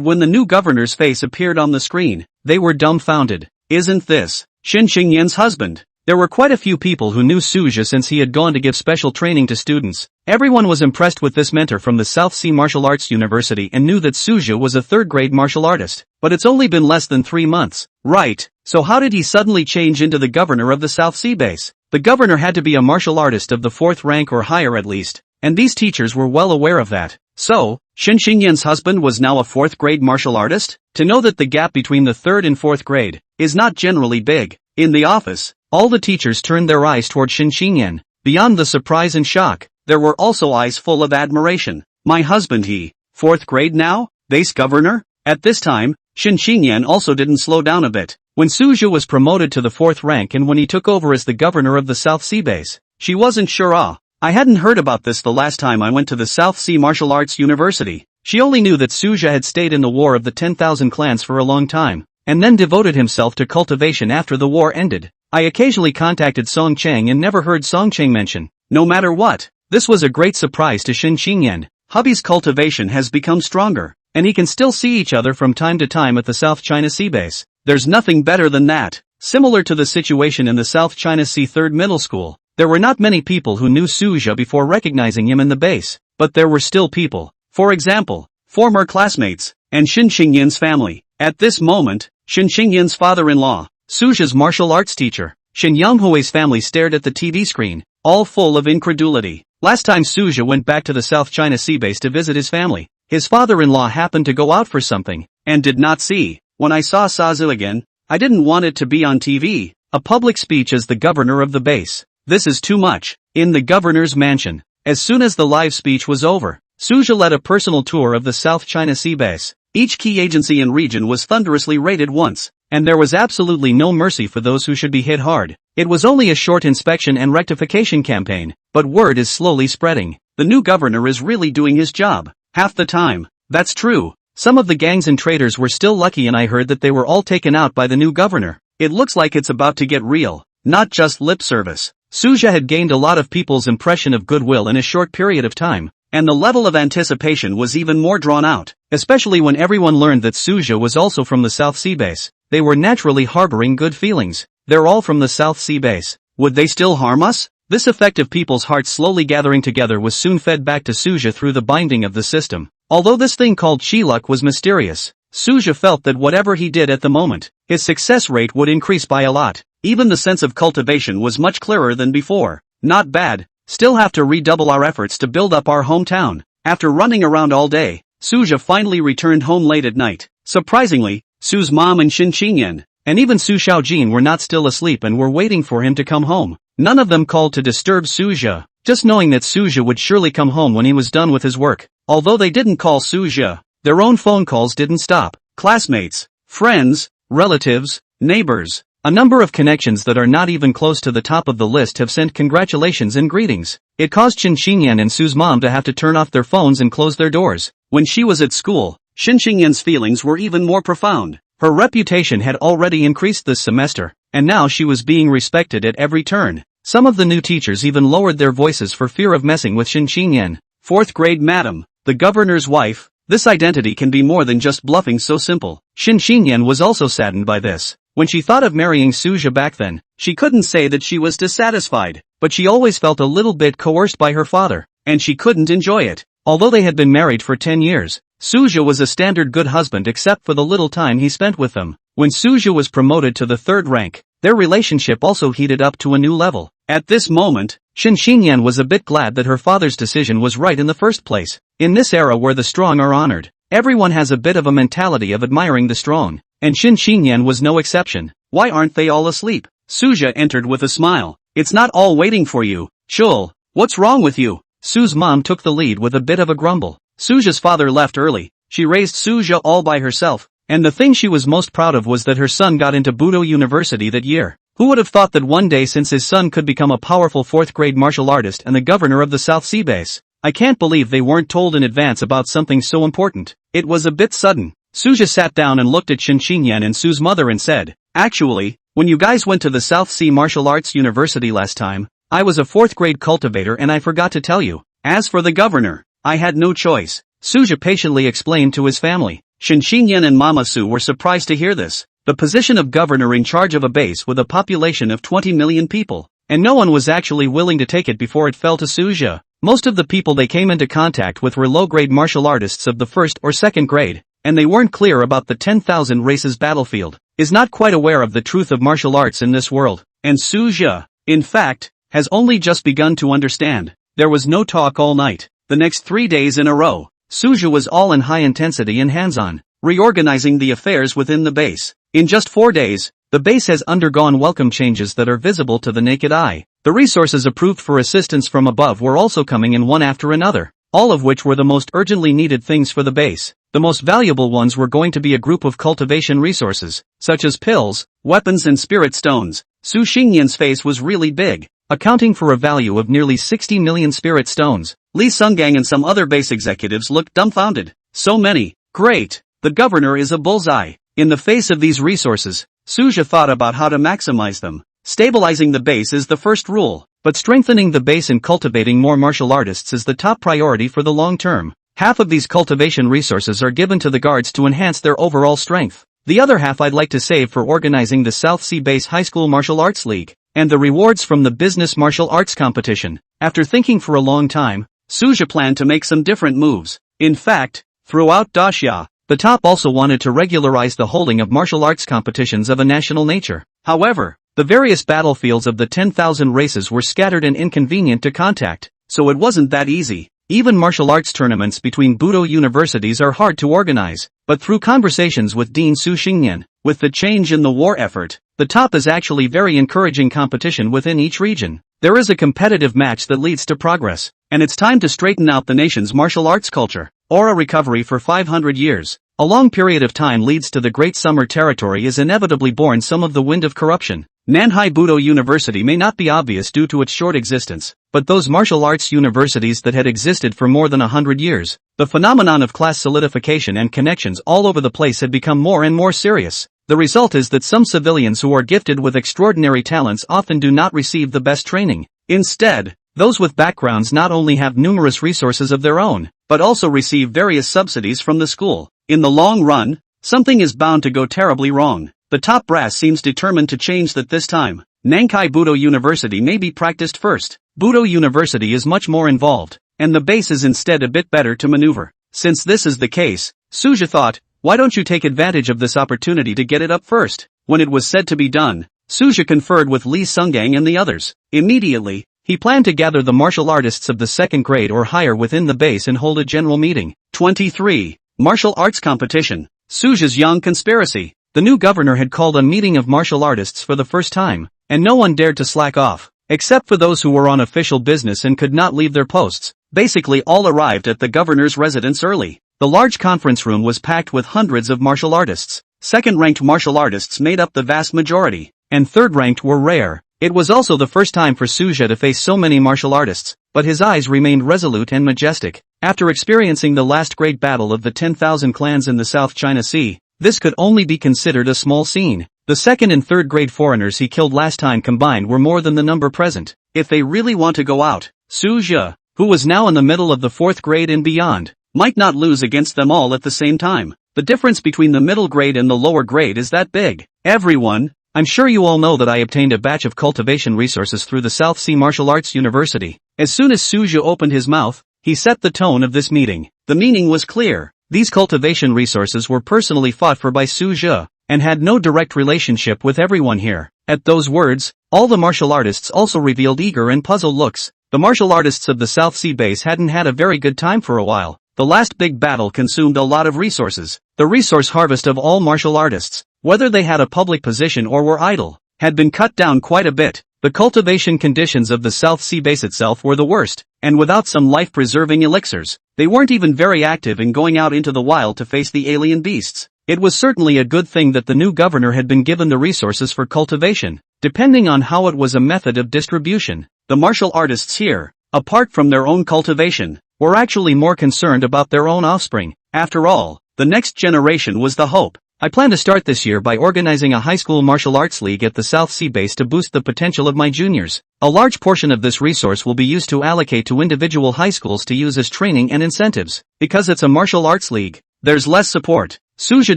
when the new governor's face appeared on the screen, they were dumbfounded. Isn't this Shin Xingyan's husband? There were quite a few people who knew Suja since he had gone to give special training to students. Everyone was impressed with this mentor from the South Sea Martial Arts University and knew that Suja was a third-grade martial artist. But it's only been less than 3 months. Right, so how did he suddenly change into the governor of the South Sea base? The governor had to be a martial artist of the 4th rank or higher at least, and these teachers were well aware of that. So, Shin Xingyan's husband was now a 4th-grade martial artist? To know that the gap between the 3rd and 4th grade is not generally big. In the office, all the teachers turned their eyes toward Shin Xingyan. Beyond the surprise and shock, there were also eyes full of admiration. My husband, he, 4th grade now? Base governor? At this time, Shin Xingyan also didn't slow down a bit. When Suja was promoted to the 4th rank and when he took over as the governor of the South Sea base, she wasn't sure. I hadn't heard about this the last time I went to the South Sea Martial Arts University. She only knew that Suja had stayed in the War of the 10,000 Clans for a long time, and then devoted himself to cultivation after the war ended. I occasionally contacted Song Chang and never heard Song Chang mention. No matter what, this was a great surprise to Shin Xingyan. Hubby's cultivation has become stronger, and he can still see each other from time to time at the South China Sea base. There's nothing better than that. Similar to the situation in the South China Sea 3rd Middle School, there were not many people who knew Suja before recognizing him in the base, but there were still people. For example, former classmates, and Shin Xingyan's family. At this moment, Shin Xingyan's father-in-law, Suja's martial arts teacher, Shin Yanghui's family stared at the TV screen, all full of incredulity. Last time Suja went back to the South China Sea base to visit his family, his father-in-law happened to go out for something, and did not see. When I saw Sazu again, I didn't want it to be on TV, a public speech as the governor of the base. This is too much. In the governor's mansion, as soon as the live speech was over, Suja led a personal tour of the South China Sea base. Each key agency and region was thunderously raided once, and there was absolutely no mercy for those who should be hit hard. It was only a short inspection and rectification campaign, but word is slowly spreading. The new governor is really doing his job. Half the time. That's true. Some of the gangs and traitors were still lucky and I heard that they were all taken out by the new governor. It looks like it's about to get real, not just lip service. Suja had gained a lot of people's impression of goodwill in a short period of time, and the level of anticipation was even more drawn out, especially when everyone learned that Suja was also from the South Sea base. They were naturally harboring good feelings. They're all from the South Sea base. Would they still harm us? This effect of people's hearts slowly gathering together was soon fed back to Suja through the binding of the system. Although this thing called Chi-luck was mysterious, Suja felt that whatever he did at the moment, his success rate would increase by a lot. Even the sense of cultivation was much clearer than before. Not bad. Still have to redouble our efforts to build up our hometown. After running around all day, Suja finally returned home late at night. Surprisingly, Su's mom and Shin Xingyan, and even Su Xiaojin were not still asleep and were waiting for him to come home. None of them called to disturb Suja, just knowing that Suja would surely come home when he was done with his work. Although they didn't call Suja, their own phone calls didn't stop. Classmates, friends, relatives, neighbors, a number of connections that are not even close to the top of the list have sent congratulations and greetings. It caused Shin Xingyan and Su's mom to have to turn off their phones and close their doors. When she was at school, Shin Xingyan's feelings were even more profound. Her reputation had already increased this semester, and now she was being respected at every turn. Some of the new teachers even lowered their voices for fear of messing with Shin Xingyan. 4th grade madam, the governor's wife. This identity can be more than just bluffing so simple. Shin Xingyan was also saddened by this. When she thought of marrying Suja back then, she couldn't say that she was dissatisfied, but she always felt a little bit coerced by her father, and she couldn't enjoy it. Although they had been married for 10 years, Suja was a standard good husband except for the little time he spent with them. When Suja was promoted to the 3rd rank, their relationship also heated up to a new level. At this moment, Shin Xingyan was a bit glad that her father's decision was right in the first place. In this era where the strong are honored, everyone has a bit of a mentality of admiring the strong, and Shin Xingyan was no exception. Why aren't they all asleep? Suja entered with a smile. It's not all waiting for you. Shul, what's wrong with you? Su's mom took the lead with a bit of a grumble. Suja's father left early. She raised Suja all by herself, and the thing she was most proud of was that her son got into Budo University that year. Who would have thought that one day since his son could become a powerful 4th grade martial artist and the governor of the South Sea base? I can't believe they weren't told in advance about something so important. It was a bit sudden. Suja sat down and looked at Shin Xingyan and Su's mother and said, "Actually, when you guys went to the South Sea Martial Arts University last time, I was a 4th grade cultivator and I forgot to tell you. As for the governor, I had no choice, Suja patiently explained to his family. Shen Xingyan and Mama Su were surprised to hear this. The position of governor in charge of a base with a population of 20 million people. And no one was actually willing to take it before it fell to Suja. Most of the people they came into contact with were low-grade martial artists of the 1st or 2nd grade, and they weren't clear about the 10,000 races battlefield, is not quite aware of the truth of martial arts in this world, and Suja, in fact, has only just begun to understand. There was no talk all night. The next 3 days in a row, Suja was all in high intensity and hands-on, reorganizing the affairs within the base. In just 4 days, the base has undergone welcome changes that are visible to the naked eye. The resources approved for assistance from above were also coming in one after another, all of which were the most urgently needed things for the base. The most valuable ones were going to be a group of cultivation resources, such as pills, weapons and spirit stones. Su Xingyan's face was really big, accounting for a value of nearly 60 million spirit stones. Li Sunggang and some other base executives looked dumbfounded. So many. Great. The governor is a bullseye. In the face of these resources, Suja thought about how to maximize them. Stabilizing the base is the first rule, but strengthening the base and cultivating more martial artists is the top priority for the long term. Half of these cultivation resources are given to the guards to enhance their overall strength. The other half I'd like to save for organizing the South Sea Base High School Martial Arts League, and the rewards from the business martial arts competition. After thinking for a long time, Suja planned to make some different moves. In fact, throughout Daxia, the top also wanted to regularize the holding of martial arts competitions of a national nature. However, the various battlefields of the 10,000 races were scattered and inconvenient to contact, so it wasn't that easy. Even martial arts tournaments between Budo universities are hard to organize, but through conversations with Dean Su Xingyan, with the change in the war effort, the top is actually very encouraging competition within each region. There is a competitive match that leads to progress, and it's time to straighten out the nation's martial arts culture, or a recovery for 500 years. A long period of time leads to the Great Summer Territory is inevitably born some of the wind of corruption. Nanhai Budo University may not be obvious due to its short existence, but those martial arts universities that had existed for more than 100 years, the phenomenon of class solidification and connections all over the place had become more and more serious. The result is that some civilians who are gifted with extraordinary talents often do not receive the best training. Instead, those with backgrounds not only have numerous resources of their own, but also receive various subsidies from the school. In the long run, something is bound to go terribly wrong. The top brass seems determined to change that this time. Nankai Budo University may be practiced first. Budo University is much more involved, and the base is instead a bit better to maneuver. Since this is the case, Suja thought, why don't you take advantage of this opportunity to get it up first? When it was said to be done, Suja conferred with Li Sunggang and the others. Immediately, he planned to gather the martial artists of the 2nd grade or higher within the base and hold a general meeting. 23. Martial Arts Competition. Suja's Young Conspiracy. The new governor had called a meeting of martial artists for the first time, and no one dared to slack off, except for those who were on official business and could not leave their posts. Basically all arrived at the governor's residence early. The large conference room was packed with hundreds of martial artists. Second-ranked martial artists made up the vast majority, and third-ranked were rare. It was also the first time for Suja to face so many martial artists, but his eyes remained resolute and majestic. After experiencing the last great battle of the 10,000 clans in the South China Sea, this could only be considered a small scene. The 2nd and 3rd grade foreigners he killed last time combined were more than the number present. If they really want to go out, Suja, who was now in the middle of the 4th grade and beyond, might not lose against them all at the same time. The difference between the middle grade and the lower grade is that big. Everyone, I'm sure you all know that I obtained a batch of cultivation resources through the South Sea Martial Arts University. As soon as Suja opened his mouth, he set the tone of this meeting. The meaning was clear. These cultivation resources were personally fought for by Suja, and had no direct relationship with everyone here. At those words, all the martial artists also revealed eager and puzzled looks. The martial artists of the South Sea base hadn't had a very good time for a while. The last big battle consumed a lot of resources. The resource harvest of all martial artists, whether they had a public position or were idle, had been cut down quite a bit. The cultivation conditions of the South Sea base itself were the worst, and without some life-preserving elixirs, they weren't even very active in going out into the wild to face the alien beasts. It was certainly a good thing that the new governor had been given the resources for cultivation, depending on how it was a method of distribution. The martial artists here, apart from their own cultivation, were actually more concerned about their own offspring. After all, the next generation was the hope. I plan to start this year by organizing a high school martial arts league at the South Sea base to boost the potential of my juniors. A large portion of this resource will be used to allocate to individual high schools to use as training and incentives. Because it's a martial arts league, there's less support. Suja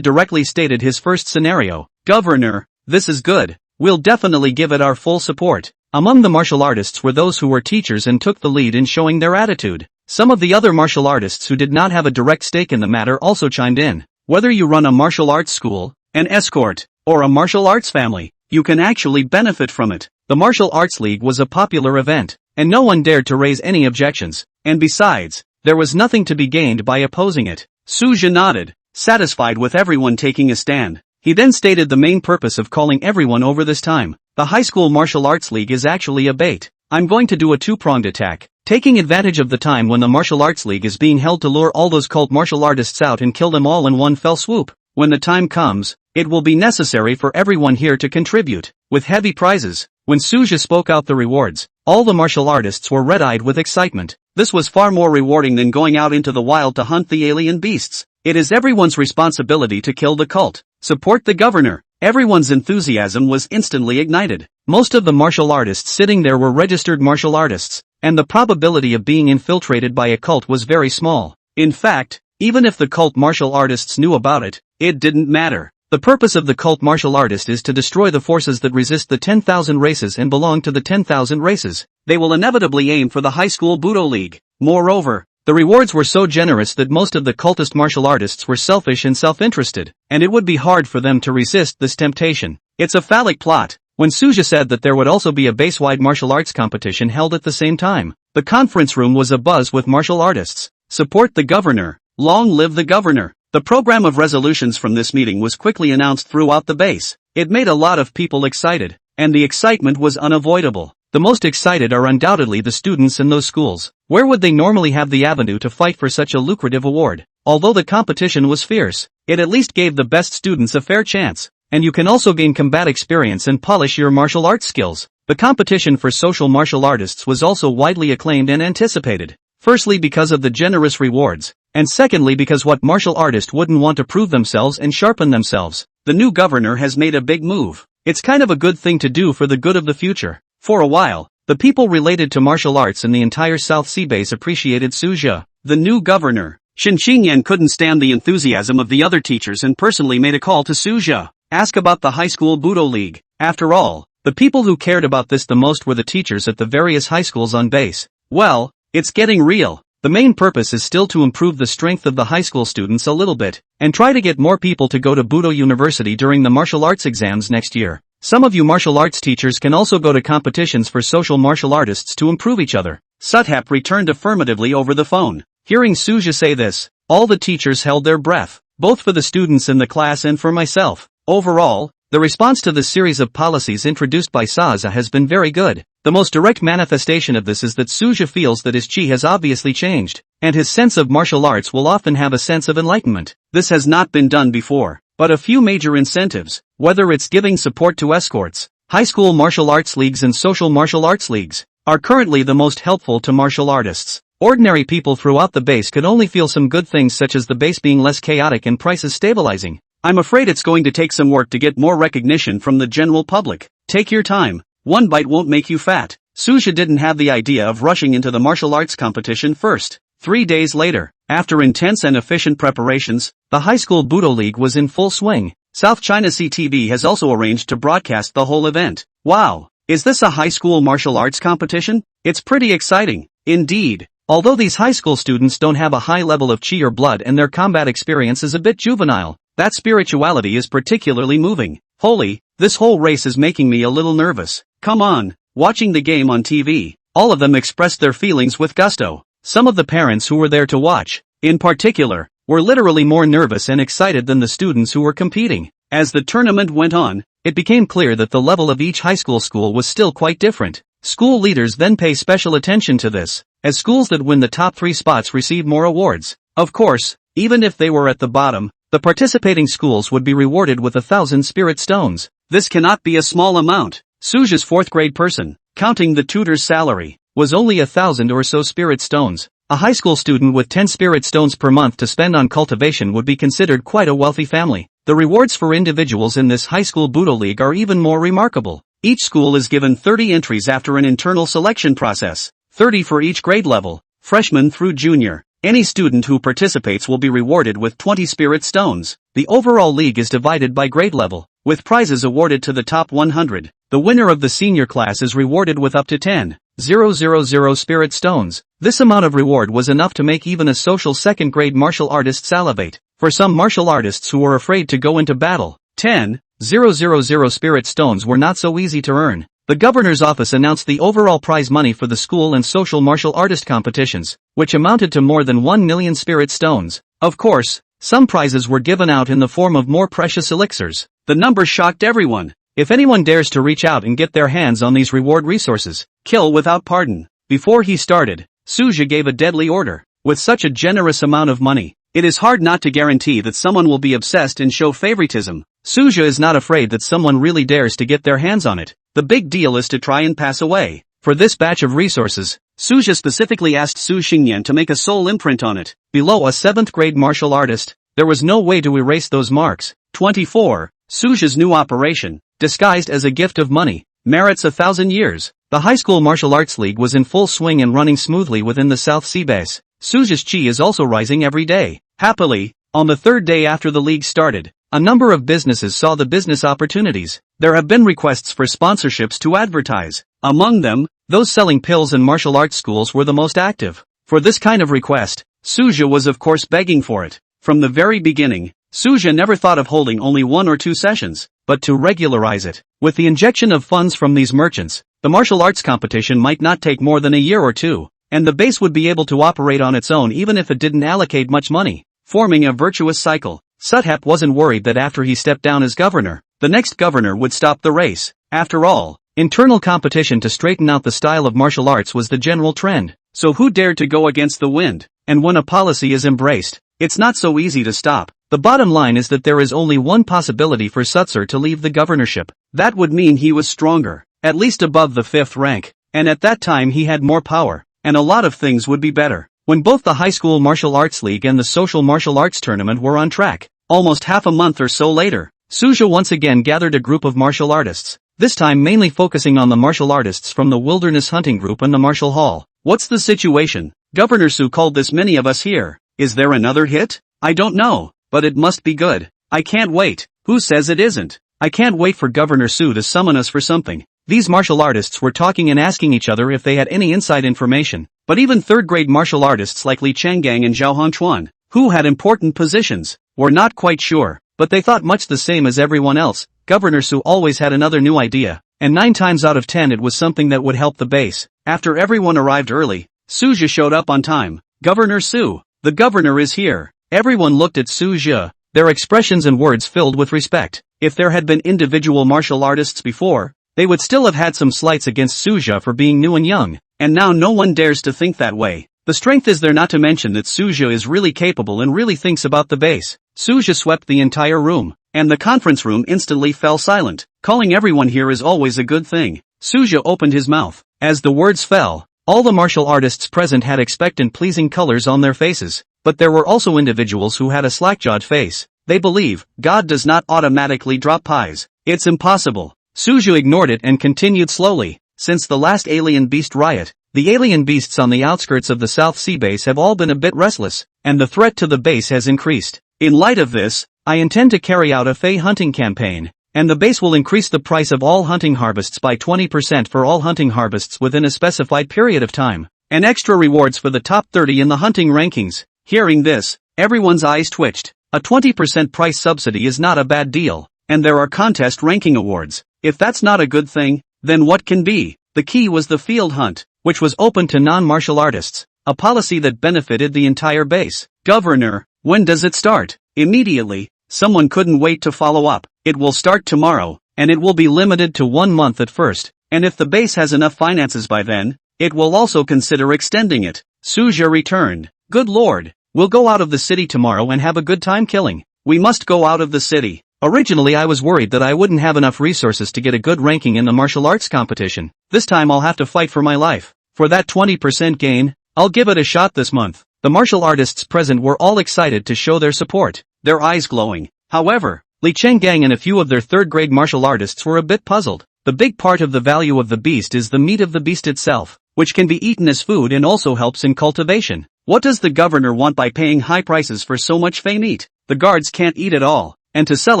directly stated his first scenario. Governor, this is good. We'll definitely give it our full support. Among the martial artists were those who were teachers and took the lead in showing their attitude. Some of the other martial artists who did not have a direct stake in the matter also chimed in. Whether you run a martial arts school, an escort, or a martial arts family, you can actually benefit from it. The Martial Arts League was a popular event, and no one dared to raise any objections. And besides, there was nothing to be gained by opposing it. Suja nodded, satisfied with everyone taking a stand. He then stated the main purpose of calling everyone over this time. The High School Martial Arts League is actually a bait. I'm going to do a two-pronged attack, taking advantage of the time when the Martial Arts League is being held to lure all those cult martial artists out and kill them all in one fell swoop. When the time comes, it will be necessary for everyone here to contribute, with heavy prizes. When Suja spoke out the rewards, all the martial artists were red-eyed with excitement. This was far more rewarding than going out into the wild to hunt the alien beasts. It is everyone's responsibility to kill the cult. Support the governor. Everyone's enthusiasm was instantly ignited. Most of the martial artists sitting there were registered martial artists, and the probability of being infiltrated by a cult was very small. In fact, even if the cult martial artists knew about it, it didn't matter. The purpose of the cult martial artist is to destroy the forces that resist the 10,000 races and belong to the 10,000 races. They will inevitably aim for the high school Budo League. Moreover, the rewards were so generous that most of the cultist martial artists were selfish and self-interested, and it would be hard for them to resist this temptation. It's a phallic plot. When Suja said that there would also be a base-wide martial arts competition held at the same time, the conference room was abuzz with martial artists. Support the governor. Long live the governor. The program of resolutions from this meeting was quickly announced throughout the base. It made a lot of people excited, and the excitement was unavoidable. The most excited are undoubtedly the students in those schools. Where would they normally have the avenue to fight for such a lucrative award? Although the competition was fierce, it at least gave the best students a fair chance. And you can also gain combat experience and polish your martial arts skills. The competition for social martial artists was also widely acclaimed and anticipated. Firstly because of the generous rewards, and secondly because what martial artist wouldn't want to prove themselves and sharpen themselves? The new governor has made a big move. It's kind of a good thing to do for the good of the future. For a while, the people related to martial arts in the entire South Sea base appreciated Suja, the new governor. Shin Xingyan couldn't stand the enthusiasm of the other teachers and personally made a call to Suja. Ask about the high school Budo League. After all, the people who cared about this the most were the teachers at the various high schools on base. Well, it's getting real. The main purpose is still to improve the strength of the high school students a little bit, and try to get more people to go to Budo University during the martial arts exams next year. Some of you martial arts teachers can also go to competitions for social martial artists to improve each other. Suthap returned affirmatively over the phone. Hearing Suja say this, all the teachers held their breath, both for the students in the class and for myself. Overall, the response to the series of policies introduced by Saaza has been very good. The most direct manifestation of this is that Suja feels that his chi has obviously changed, and his sense of martial arts will often have a sense of enlightenment. This has not been done before, but a few major incentives, whether it's giving support to escorts, high school martial arts leagues and social martial arts leagues, are currently the most helpful to martial artists. Ordinary people throughout the base could only feel some good things such as the base being less chaotic and prices stabilizing. I'm afraid it's going to take some work to get more recognition from the general public. Take your time. One bite won't make you fat. Suja didn't have the idea of rushing into the martial arts competition first. 3 days later, after intense and efficient preparations, the high school Budo League was in full swing. South China CTV has also arranged to broadcast the whole event. Wow! Is this a high school martial arts competition? It's pretty exciting. Indeed. Although these high school students don't have a high level of chi or blood and their combat experience is a bit juvenile, that spirituality is particularly moving. Holy, this whole race is making me a little nervous. Come on, watching the game on TV, all of them expressed their feelings with gusto. Some of the parents who were there to watch, in particular, were literally more nervous and excited than the students who were competing. As the tournament went on, it became clear that the level of each high school was still quite different. School leaders then pay special attention to this, as schools that win the top 3 spots receive more awards. Of course, even if they were at the bottom, the participating schools would be rewarded with 1,000 spirit stones. This cannot be a small amount. Suja's 4th grade person, counting the tutor's salary, was only 1,000 or so spirit stones. A high school student with 10 spirit stones per month to spend on cultivation would be considered quite a wealthy family. The rewards for individuals in this high school Budo League are even more remarkable. Each school is given 30 entries after an internal selection process, 30 for each grade level, freshman through junior. Any student who participates will be rewarded with 20 spirit stones. The overall league is divided by grade level, with prizes awarded to the top 100. The winner of the senior class is rewarded with up to 10,000 spirit stones. This amount of reward was enough to make even a social second-grade martial artist salivate. For some martial artists who were afraid to go into battle, 10,000 spirit stones were not so easy to earn. The governor's office announced the overall prize money for the school and social martial artist competitions, which amounted to more than 1 million spirit stones. Of course, some prizes were given out in the form of more precious elixirs. The number shocked everyone. If anyone dares to reach out and get their hands on these reward resources, kill without pardon. Before he started, Suja gave a deadly order. With such a generous amount of money, it is hard not to guarantee that someone will be obsessed and show favoritism. Suja is not afraid that someone really dares to get their hands on it. The big deal is to try and pass away. For this batch of resources, Suja specifically asked Su Xingyan to make a soul imprint on it. Below a 7th grade martial artist, there was no way to erase those marks. 24. Suja's new operation, disguised as a gift of money, merits 1,000 years. The High School Martial Arts League was in full swing and running smoothly within the South Sea base. Suja's chi is also rising every day. Happily, on the third day after the league started, a number of businesses saw the business opportunities. There have been requests for sponsorships to advertise. Among them, those selling pills and martial arts schools were the most active. For this kind of request, Suja was of course begging for it. From the very beginning, Suja never thought of holding only 1 or 2 sessions, but to regularize it. With the injection of funds from these merchants, the martial arts competition might not take more than a year or two, and the base would be able to operate on its own even if it didn't allocate much money, forming a virtuous cycle. Suthep wasn't worried that after he stepped down as governor, the next governor would stop the race. After all, internal competition to straighten out the style of martial arts was the general trend. So who dared to go against the wind? And when a policy is embraced, it's not so easy to stop. The bottom line is that there is only one possibility for Sutsur to leave the governorship. That would mean he was stronger, at least above the 5th rank, and at that time he had more power, and a lot of things would be better. When both the High School Martial Arts League and the Social Martial Arts Tournament were on track, almost half a month or so later, Suja once again gathered a group of martial artists, this time mainly focusing on the martial artists from the Wilderness Hunting Group and the Martial Hall. What's the situation? Governor Su called this many of us here. Is there another hit? I don't know, but it must be good. I can't wait. Who says it isn't? I can't wait for Governor Su to summon us for something. These martial artists were talking and asking each other if they had any inside information, but even third-grade martial artists like Li Changgang and Zhao Hongchuan, who had important positions, were not quite sure, but they thought much the same as everyone else. Governor Su always had another new idea, and 9 times out of 10 it was something that would help the base. After everyone arrived early, Suja showed up on time. Governor Su, the governor is here. Everyone looked at Suja, their expressions and words filled with respect. If there had been individual martial artists before, they would still have had some slights against Suja for being new and young, and now no one dares to think that way. The strength is there, not to mention that Suja is really capable and really thinks about the base. Suja swept the entire room, and the conference room instantly fell silent. Calling everyone here is always a good thing. Suja opened his mouth. As the words fell, all the martial artists present had expectant pleasing colors on their faces, but there were also individuals who had a slack-jawed face. They believe God does not automatically drop pies. It's impossible. Suja ignored it and continued slowly. Since the last alien beast riot, the alien beasts on the outskirts of the South Sea base have all been a bit restless, and the threat to the base has increased. In light of this, I intend to carry out a Fey hunting campaign, and the base will increase the price of all hunting harvests by 20% for all hunting harvests within a specified period of time, and extra rewards for the top 30 in the hunting rankings. Hearing this, everyone's eyes twitched. A 20% price subsidy is not a bad deal, and there are contest ranking awards. If that's not a good thing, then what can be? The key was the field hunt, which was open to non-martial artists, a policy that benefited the entire base. Governor, when does it start? Immediately. Someone couldn't wait to follow up. It will start tomorrow, and it will be limited to 1 month at first, and if the base has enough finances by then, it will also consider extending it. Suja returned. Good lord, we'll go out of the city tomorrow and have a good time killing. We must go out of the city. Originally I was worried that I wouldn't have enough resources to get a good ranking in the martial arts competition. This time I'll have to fight for my life. For that 20% gain, I'll give it a shot this month. The martial artists present were all excited to show their support, their eyes glowing. However, Li Chenggang and a few of their third-grade martial artists were a bit puzzled. The big part of the value of the beast is the meat of the beast itself, which can be eaten as food and also helps in cultivation. What does the governor want by paying high prices for so much fey meat? The guards can't eat it all, and to sell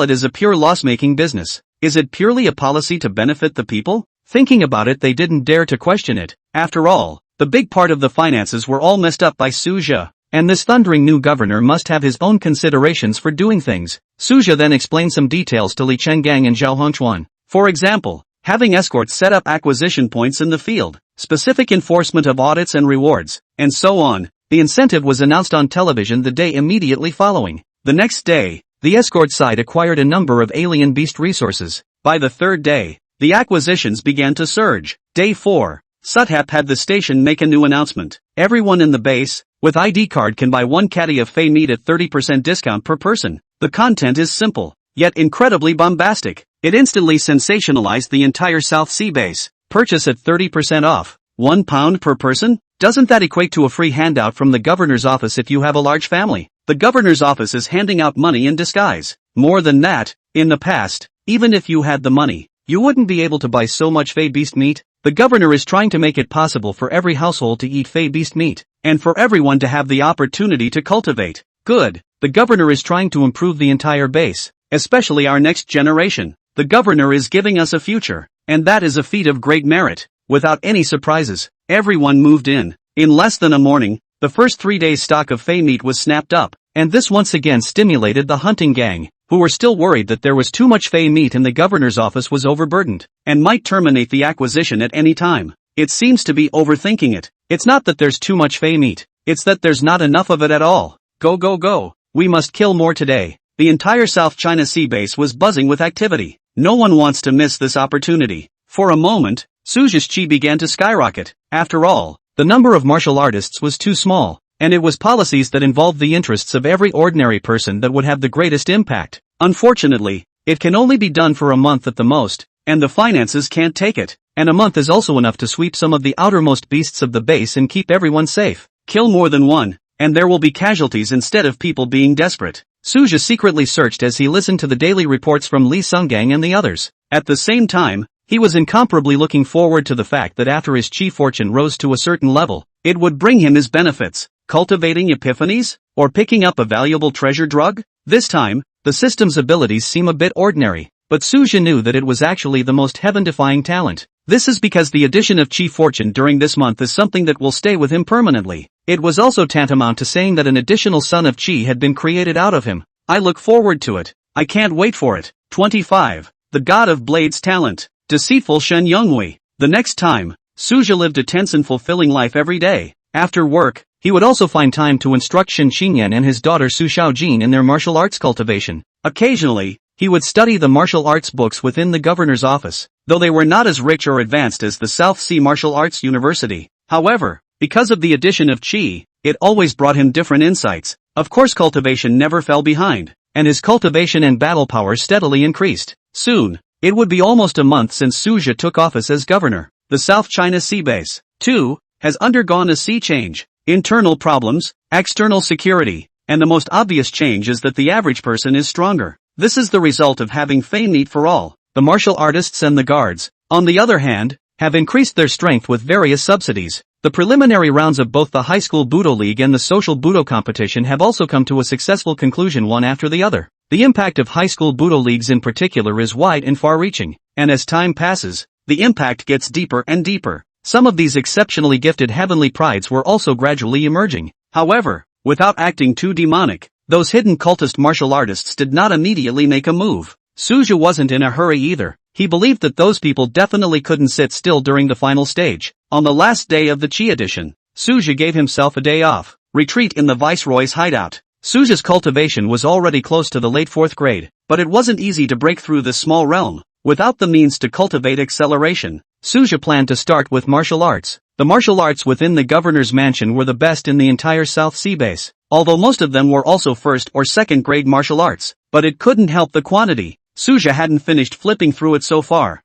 it is a pure loss-making business. Is it purely a policy to benefit the people? Thinking about it, they didn't dare to question it. After all, the big part of the finances were all messed up by Su Zhe, and this thundering new governor must have his own considerations for doing things. Su Zhe then explained some details to Li Chenggang and Zhao Hongchuan. For example, having escorts set up acquisition points in the field, specific enforcement of audits and rewards, and so on. The incentive was announced on television the day immediately following. The next day, the escort side acquired a number of alien beast resources. By the third day, the acquisitions began to surge. Day 4, Suthap had the station make a new announcement. Everyone in the base, with ID card can buy 1 caddy of fey meat at 30% discount per person. The content is simple, yet incredibly bombastic. It instantly sensationalized the entire South Sea base. Purchase at 30% off. £1 per person? Doesn't that equate to a free handout from the governor's office if you have a large family? The governor's office is handing out money in disguise. More than that, in the past, even if you had the money, you wouldn't be able to buy so much fey beast meat. The governor is trying to make it possible for every household to eat fey beast meat, and for everyone to have the opportunity to cultivate. Good. The governor is trying to improve the entire base, especially our next generation. The governor is giving us a future, and that is a feat of great merit. Without any surprises, everyone moved in. In less than a morning, the first 3 days' stock of fey meat was snapped up, and this once again stimulated the hunting gang, who were still worried that there was too much fey meat and the governor's office was overburdened, and might terminate the acquisition at any time. It seems to be overthinking it. It's not that there's too much fey meat, it's that there's not enough of it at all. Go go go, we must kill more today. The entire South China Sea base was buzzing with activity. No one wants to miss this opportunity. For a moment, Su Zhe's chi began to skyrocket. After all, the number of martial artists was too small, and it was policies that involved the interests of every ordinary person that would have the greatest impact. Unfortunately, it can only be done for a month at the most, and the finances can't take it. And a month is also enough to sweep some of the outermost beasts of the base and keep everyone safe. Kill more than one, and there will be casualties instead of people being desperate. Su Zhe secretly searched as he listened to the daily reports from Li Sunggang and the others. At the same time, he was incomparably looking forward to the fact that after his chi fortune rose to a certain level, it would bring him his benefits. Cultivating epiphanies? Or picking up a valuable treasure drug? This time, the system's abilities seem a bit ordinary, but Su Zhe knew that it was actually the most heaven-defying talent. This is because the addition of chi fortune during this month is something that will stay with him permanently. It was also tantamount to saying that an additional son of chi had been created out of him. I look forward to it. I can't wait for it. 25. The God of Blades talent. Deceitful Shen Yonghui. The next time, Su Zhe lived a tense and fulfilling life every day. After work, he would also find time to instruct Shen Xingyan and his daughter Su Shaojin in their martial arts cultivation. Occasionally, he would study the martial arts books within the governor's office, though they were not as rich or advanced as the South Sea Martial Arts University. However, because of the addition of chi, it always brought him different insights. Of course, cultivation never fell behind, and his cultivation and battle power steadily increased. Soon, it would be almost a month since Su Zhe took office as governor. The South China Sea base, too, has undergone a sea change. Internal problems, external security, and the most obvious change is that the average person is stronger. This is the result of having fey meat for all. The martial artists and the guards, on the other hand, have increased their strength with various subsidies. The preliminary rounds of both the High School Budo League and the Social Budo Competition have also come to a successful conclusion one after the other. The impact of High School Budo Leagues in particular is wide and far-reaching, and as time passes, the impact gets deeper and deeper. Some of these exceptionally gifted heavenly prides were also gradually emerging. However, without acting too demonic, those hidden cultist martial artists did not immediately make a move. Su Zhe wasn't in a hurry either. He believed that those people definitely couldn't sit still during the final stage. On the last day of the Chi edition, Su Zhe gave himself a day off. Retreat in the Viceroy's hideout. Su Zhe's cultivation was already close to the late 4th grade, but it wasn't easy to break through this small realm. Without the means to cultivate acceleration, Su Zhe planned to start with martial arts. The martial arts within the governor's mansion were the best in the entire South Sea base, although most of them were also 1st or 2nd grade martial arts, but it couldn't help the quantity. Su Zhe hadn't finished flipping through it so far.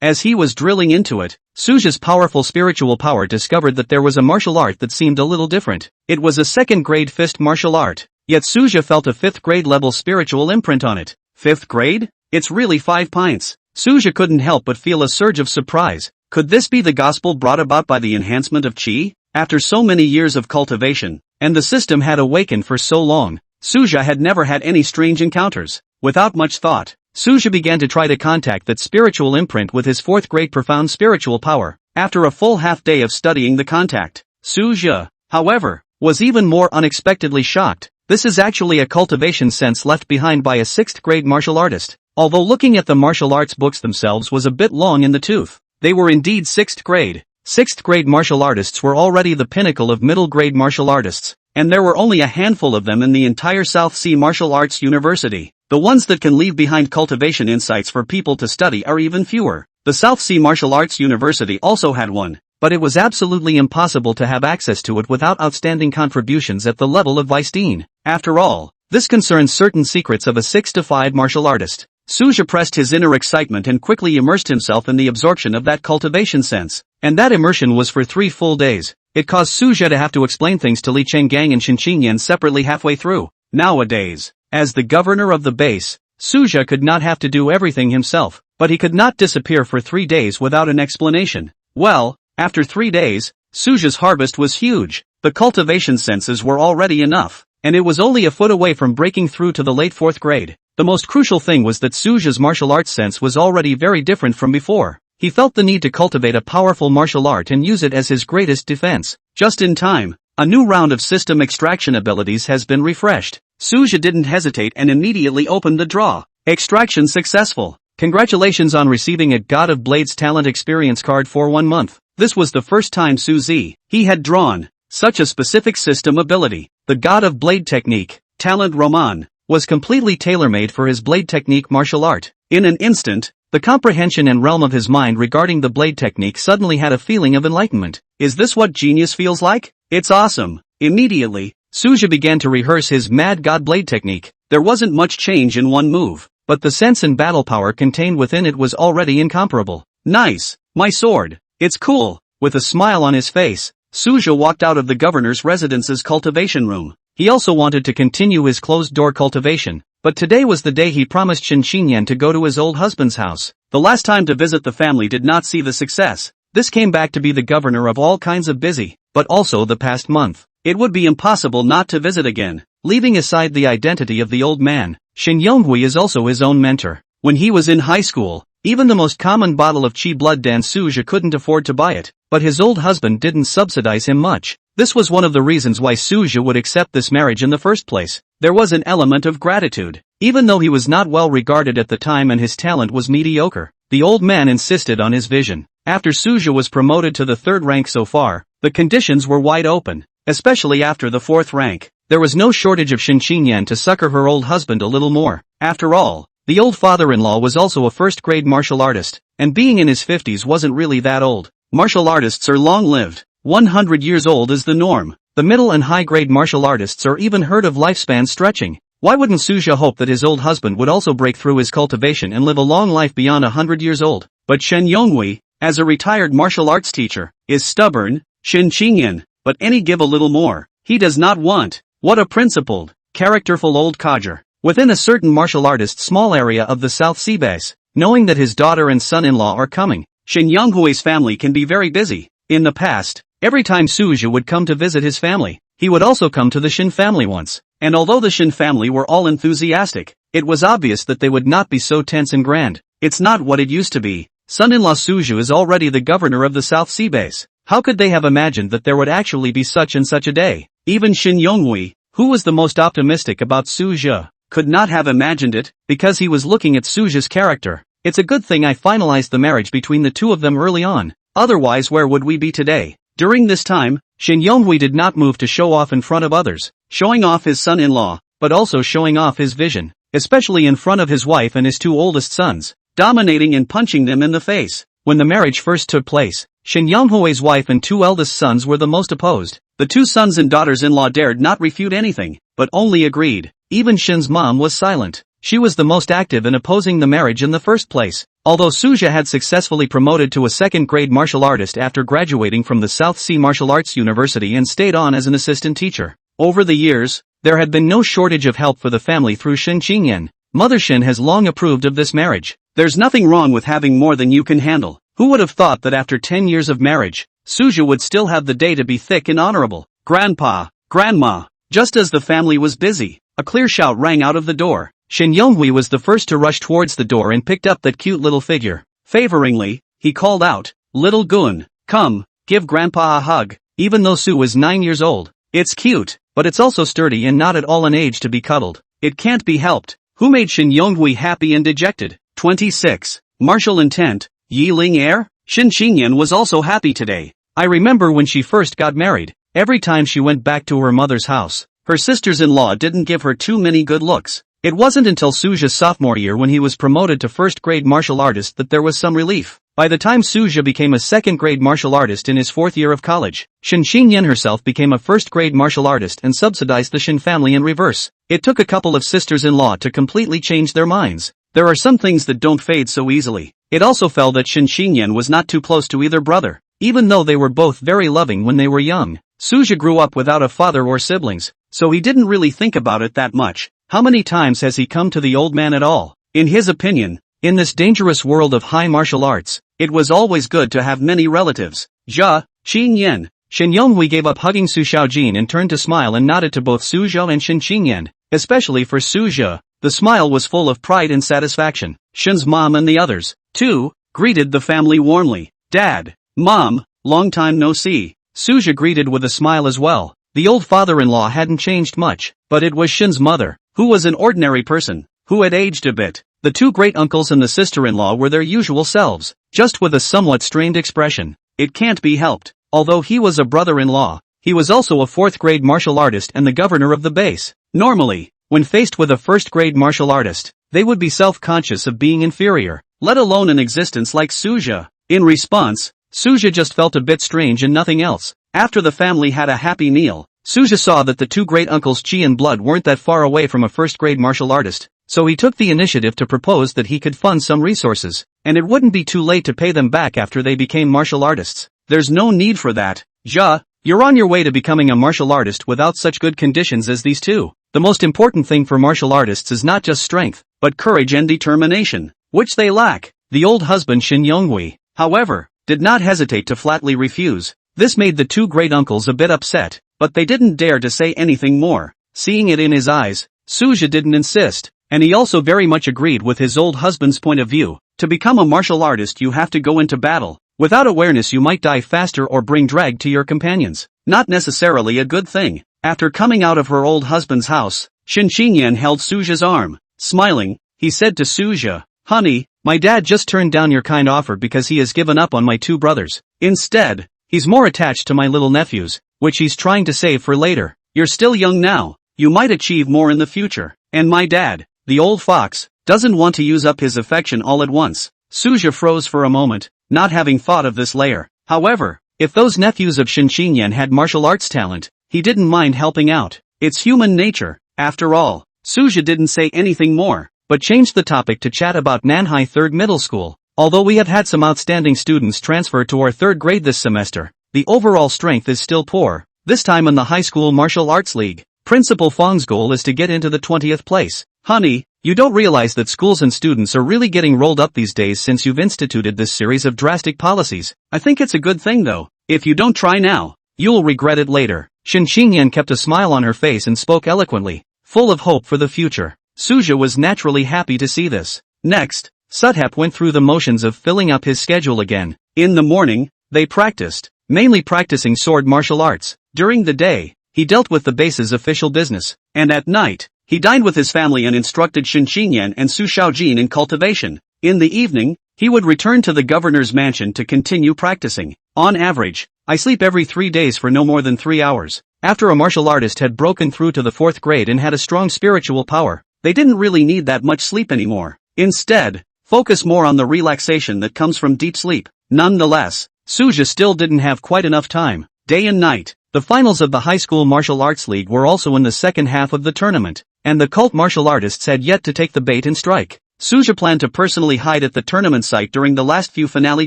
As he was drilling into it, Su Zhe's powerful spiritual power discovered that there was a martial art that seemed a little different. It was a 2nd grade fist martial art, yet Su Zhe felt a 5th grade level spiritual imprint on it. 5th grade? It's really 5 pints. Suja couldn't help but feel a surge of surprise. Could this be the gospel brought about by the enhancement of chi? After so many years of cultivation, and the system had awakened for so long, Suja had never had any strange encounters. Without much thought, Suja began to try to contact that spiritual imprint with his 4th grade profound spiritual power. After a full half day of studying the contact, Suja, however, was even more unexpectedly shocked. This is actually a cultivation sense left behind by a 6th grade martial artist. Although looking at the martial arts books themselves was a bit long in the tooth, they were indeed 6th grade. 6th grade martial artists were already the pinnacle of middle grade martial artists, and there were only a handful of them in the entire South Sea Martial Arts University. The ones that can leave behind cultivation insights for people to study are even fewer. The South Sea Martial Arts University also had one, but it was absolutely impossible to have access to it without outstanding contributions at the level of Weisstein. After all, this concerns certain secrets of a 6-to-5 martial artist. Suja pressed his inner excitement and quickly immersed himself in the absorption of that cultivation sense. And that immersion was for 3 full days. It caused Suja to have to explain things to Li Chenggang and Shin Qingyan separately halfway through. Nowadays, as the governor of the base, Suja could not have to do everything himself, but he could not disappear for 3 days without an explanation. Well, after 3 days, Suja's harvest was huge. The cultivation senses were already enough, and it was only a foot away from breaking through to the late 4th grade. The most crucial thing was that Suja's martial arts sense was already very different from before. He felt the need to cultivate a powerful martial art and use it as his greatest defense. Just in time, a new round of system extraction abilities has been refreshed. Suja didn't hesitate and immediately opened the draw. Extraction successful. Congratulations on receiving a God of Blades talent experience card for 1 month. This was the first time Suzy he had drawn such a specific system ability. The God of Blade technique, talent Roman, was completely tailor-made for his blade technique martial art. In an instant, the comprehension and realm of his mind regarding the blade technique suddenly had a feeling of enlightenment. Is this what genius feels like? It's awesome. Immediately, Suja began to rehearse his Mad God blade technique. There wasn't much change in one move, but the sense and battle power contained within it was already incomparable. Nice, my sword. It's cool. With a smile on his face, Suja walked out of the governor's residence's cultivation room. He also wanted to continue his closed-door cultivation, but today was the day he promised Shin Qingyan to go to his old husband's house. The last time to visit the family did not see the success. This came back to be the governor of all kinds of busy, but also the past month. It would be impossible not to visit again. Leaving aside the identity of the old man, Shin Yonghui is also his own mentor. When he was in high school, even the most common bottle of Qi blood Dan Suja couldn't afford to buy it, but his old husband didn't subsidize him much. This was one of the reasons why Suja would accept this marriage in the first place. There was an element of gratitude. Even though he was not well regarded at the time and his talent was mediocre, the old man insisted on his vision. After Suja was promoted to the 3rd rank so far, the conditions were wide open, especially after the 4th rank. There was no shortage of Shin Qingyan to succor her old husband a little more. After all, the old father-in-law was also a 1st-grade martial artist, and being in his 50s wasn't really that old. Martial artists are long-lived. 100 years old is the norm. The middle and high-grade martial artists are even heard of lifespan stretching. Why wouldn't Suja hope that his old husband would also break through his cultivation and live a long life beyond 100 years old? But Shen Yonghui, as a retired martial arts teacher, is stubborn. Shin Qingyan, but any give a little more. He does not want. What a principled, characterful old codger. Within a certain martial artist's small area of the South Sea base, knowing that his daughter and son-in-law are coming, Shin Yonghui's family can be very busy. In the past, every time Suja would come to visit his family, he would also come to the Shin family once. And although the Shin family were all enthusiastic, it was obvious that they would not be so tense and grand. It's not what it used to be. Son-in-law Suju is already the governor of the South Sea base. How could they have imagined that there would actually be such and such a day? Even Shin Yonghui, who was the most optimistic about Suja, could not have imagined it, because he was looking at Suja's character. It's a good thing I finalized the marriage between the two of them early on. Otherwise where would we be today? During this time, Shin Yonghui did not move to show off in front of others, showing off his son-in-law, but also showing off his vision, especially in front of his wife and his 2 oldest sons, dominating and punching them in the face. When the marriage first took place, Shin Yonghui's wife and 2 eldest sons were the most opposed. The 2 sons and daughters-in-law dared not refute anything, but only agreed. Even Shin's mom was silent. She was the most active in opposing the marriage in the first place. Although Suja had successfully promoted to a 2nd-grade martial artist after graduating from the South Sea Martial Arts University and stayed on as an assistant teacher. Over the years, there had been no shortage of help for the family through Shin Qingyan. Mother Shin has long approved of this marriage. There's nothing wrong with having more than you can handle. Who would have thought that after 10 years of marriage, Suja would still have the day to be thick and honorable? Grandpa, Grandma. Just as the family was busy, a clear shout rang out of the door. Shin Yonghui was the first to rush towards the door and picked up that cute little figure. Favoringly, he called out, "Little Goon, come, give Grandpa a hug." Even though Su was 9 years old, it's cute, but it's also sturdy and not at all an age to be cuddled. It can't be helped. Who made Shin Yonghui happy and dejected? 26. Martial intent, Yi Ling heir? Shin Xingyan was also happy today. I remember when she first got married, every time she went back to her mother's house, her sisters-in-law didn't give her too many good looks. It wasn't until Suja's sophomore year when he was promoted to first-grade martial artist that there was some relief. By the time Suja became a second-grade martial artist in his fourth year of college, Shin Xingyan herself became a first-grade martial artist and subsidized the Shin family in reverse. It took a couple of sisters-in-law to completely change their minds. There are some things that don't fade so easily. It also fell that Shin Xingyan was not too close to either brother. Even though they were both very loving when they were young, Suja grew up without a father or siblings, so he didn't really think about it that much. How many times has he come to the old man at all? In his opinion, in this dangerous world of high martial arts, it was always good to have many relatives. Xingyan. Shin Yonghui gave up hugging Su Xiaojin and turned to smile and nodded to both Suzhou and Shin Xingyan. Especially for Suzhou, the smile was full of pride and satisfaction. Shin's mom and the others, too, greeted the family warmly. Dad, Mom, long time no see. Suzhou greeted with a smile as well. The old father-in-law hadn't changed much, but it was Shin's mother, who was an ordinary person, who had aged a bit. The two great-uncles and the sister-in-law were their usual selves, just with a somewhat strained expression. It can't be helped. Although he was a brother-in-law, he was also a fourth-grade martial artist and the governor of the base. Normally, when faced with a first-grade martial artist, they would be self-conscious of being inferior, let alone an existence like Suzhou. In response, Suzhou just felt a bit strange and nothing else. After the family had a happy meal, Suzhou saw that the two great-uncles Qi and Blood weren't that far away from a first-grade martial artist, so he took the initiative to propose that he could fund some resources, and it wouldn't be too late to pay them back after they became martial artists. There's no need for that. You're on your way to becoming a martial artist without such good conditions as these two. The most important thing for martial artists is not just strength, but courage and determination, which they lack. The old husband Shin Yonghui, however, did not hesitate to flatly refuse. This made the two great-uncles a bit upset, but they didn't dare to say anything more. Seeing it in his eyes, Suzhou didn't insist, and he also very much agreed with his old husband's point of view. To become a martial artist you have to go into battle. Without awareness you might die faster or bring drag to your companions. Not necessarily a good thing. After coming out of her old husband's house, Shin Xingyan held Suzhou's arm. Smiling, he said to Suzhou, "Honey, my dad just turned down your kind offer because he has given up on my two brothers. Instead, he's more attached to my little nephews, which he's trying to save for later. You're still young now, you might achieve more in the future. And my dad, the old fox, doesn't want to use up his affection all at once." Suzhou froze for a moment, not having thought of this layer. However, if those nephews of Shin Xingyan had martial arts talent, he didn't mind helping out. It's human nature, after all. Suzhou didn't say anything more, but changed the topic to chat about Nanhai 3rd Middle School. Although we have had some outstanding students transfer to our 3rd grade this semester, the overall strength is still poor, this time in the high school martial arts league. Principal Fong's goal is to get into the 20th place. Honey, you don't realize that schools and students are really getting rolled up these days since you've instituted this series of drastic policies. I think it's a good thing though. If you don't try now, you'll regret it later. Shin Xingyan kept a smile on her face and spoke eloquently, full of hope for the future. Suzhou was naturally happy to see this. Next, Sudhep went through the motions of filling up his schedule again. In the morning, they practiced, mainly practicing sword martial arts. During the day, he dealt with the base's official business, and at night, he dined with his family and instructed Shin Xingyan and Su Xiaojin in cultivation. In the evening, he would return to the governor's mansion to continue practicing. On average, I sleep every 3 days for no more than 3 hours. After a martial artist had broken through to the 4th grade and had a strong spiritual power, they didn't really need that much sleep anymore. Instead, focus more on the relaxation that comes from deep sleep. Nonetheless, Suzhou still didn't have quite enough time. Day and night, the finals of the High School Martial Arts League were also in the second half of the tournament, and the cult martial artists had yet to take the bait and strike. Suzhou planned to personally hide at the tournament site during the last few finale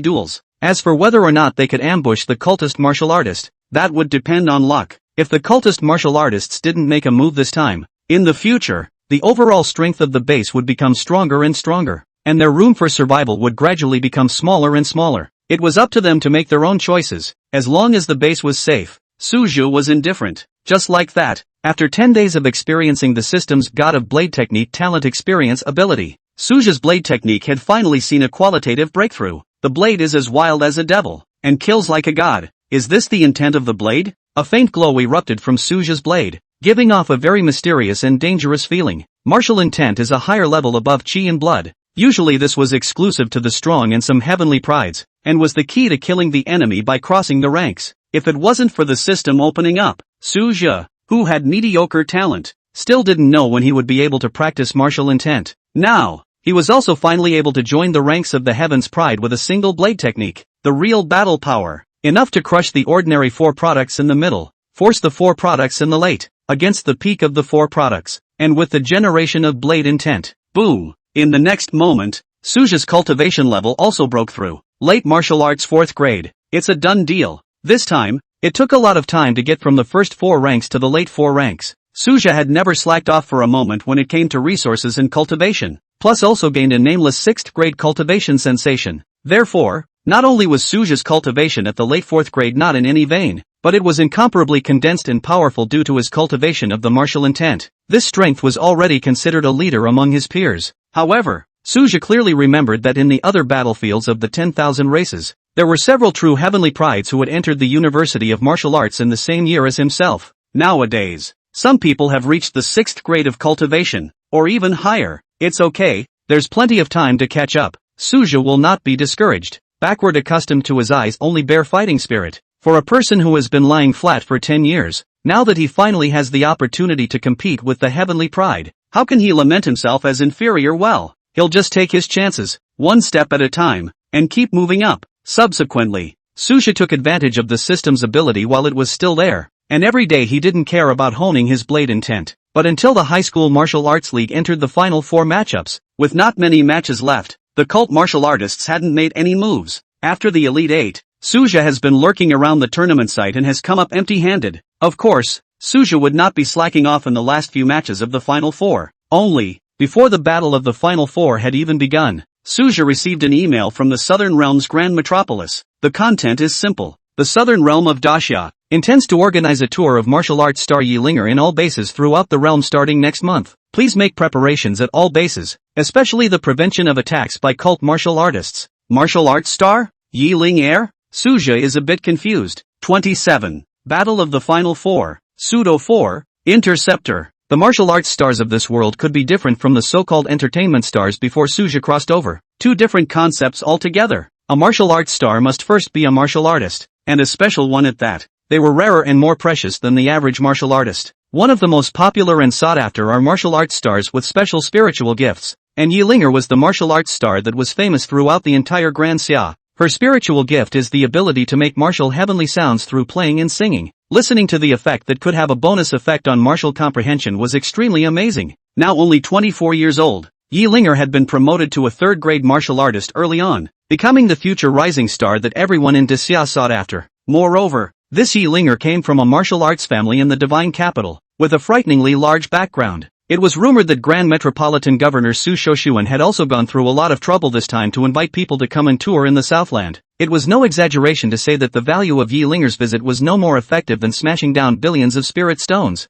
duels. As for whether or not they could ambush the cultist martial artist, that would depend on luck. If the cultist martial artists didn't make a move this time, in the future, the overall strength of the base would become stronger and stronger, and their room for survival would gradually become smaller and smaller. It was up to them to make their own choices. As long as the base was safe, Suju was indifferent. Just like that, after 10 days of experiencing the system's God of Blade technique talent experience ability, Suju's blade technique had finally seen a qualitative breakthrough. The blade is as wild as a devil, and kills like a god. Is this the intent of the blade? A faint glow erupted from Suju's blade, giving off a very mysterious and dangerous feeling. Martial intent is a higher level above chi and blood. Usually this was exclusive to the strong and some heavenly prides, and was the key to killing the enemy by crossing the ranks. If it wasn't for the system opening up, Suju, who had mediocre talent, still didn't know when he would be able to practice martial intent. Now, he was also finally able to join the ranks of the Heaven's Pride with a single blade technique, the real battle power, enough to crush the ordinary 4 products in the middle, force the 4 products in the late, against the peak of the 4 products, and with the generation of blade intent. Boom! In the next moment, Suju's cultivation level also broke through. Late martial arts 4th grade. It's a done deal. This time, it took a lot of time to get from the first 4 ranks to the late 4 ranks. Suju had never slacked off for a moment when it came to resources and cultivation, plus also gained a nameless 6th grade cultivation sensation. Therefore, not only was Suju's cultivation at the late 4th grade not in any vein, but it was incomparably condensed and powerful due to his cultivation of the martial intent. This strength was already considered a leader among his peers. However, Suju clearly remembered that in the other battlefields of the 10,000 races, there were several true heavenly prides who had entered the University of Martial Arts in the same year as himself. Nowadays, some people have reached the 6th grade of cultivation, or even higher. It's okay, there's plenty of time to catch up. Suju will not be discouraged. Backward accustomed to his eyes only bear fighting spirit. For a person who has been lying flat for 10 years, now that he finally has the opportunity to compete with the heavenly pride, how can he lament himself as inferior? Well, he'll just take his chances, one step at a time, and keep moving up. Subsequently, Suju took advantage of the system's ability while it was still there, and every day he didn't care about honing his blade intent. But until the High School Martial Arts League entered the final 4 matchups, with not many matches left, the cult martial artists hadn't made any moves. After the Elite 8, Suju has been lurking around the tournament site and has come up empty-handed. Of course, Suju would not be slacking off in the last few matches of the Final 4. Only, before the battle of the Final 4 had even begun, Suju received an email from the Southern Realm's Grand Metropolis. The content is simple. The Southern Realm of Daxia intends to organize a tour of martial arts star Yi Linger in all bases throughout the realm starting next month. Please make preparations at all bases, especially the prevention of attacks by cult martial artists. Martial arts star? Yi Linger? Suju is a bit confused. 27. Battle of the Final 4. Pseudo 4. Interceptor. The martial arts stars of this world could be different from the so-called entertainment stars before Suju crossed over. 2 different concepts altogether. A martial arts star must first be a martial artist, and a special one at that. They were rarer and more precious than the average martial artist. One of the most popular and sought after are martial arts stars with special spiritual gifts, and Yi Linger was the martial arts star that was famous throughout the entire Grand Xia. Her spiritual gift is the ability to make martial heavenly sounds through playing and singing. Listening to the effect that could have a bonus effect on martial comprehension was extremely amazing. Now only 24 years old, Yi Linger had been promoted to a 3rd grade martial artist early on, becoming the future rising star that everyone in Daxia sought after. Moreover, this Yi Linger came from a martial arts family in the divine capital, with a frighteningly large background. It was rumored that Grand Metropolitan Governor Su Shoshuan had also gone through a lot of trouble this time to invite people to come and tour in the Southland. It was no exaggeration to say that the value of Yi Linger's visit was no more effective than smashing down billions of spirit stones.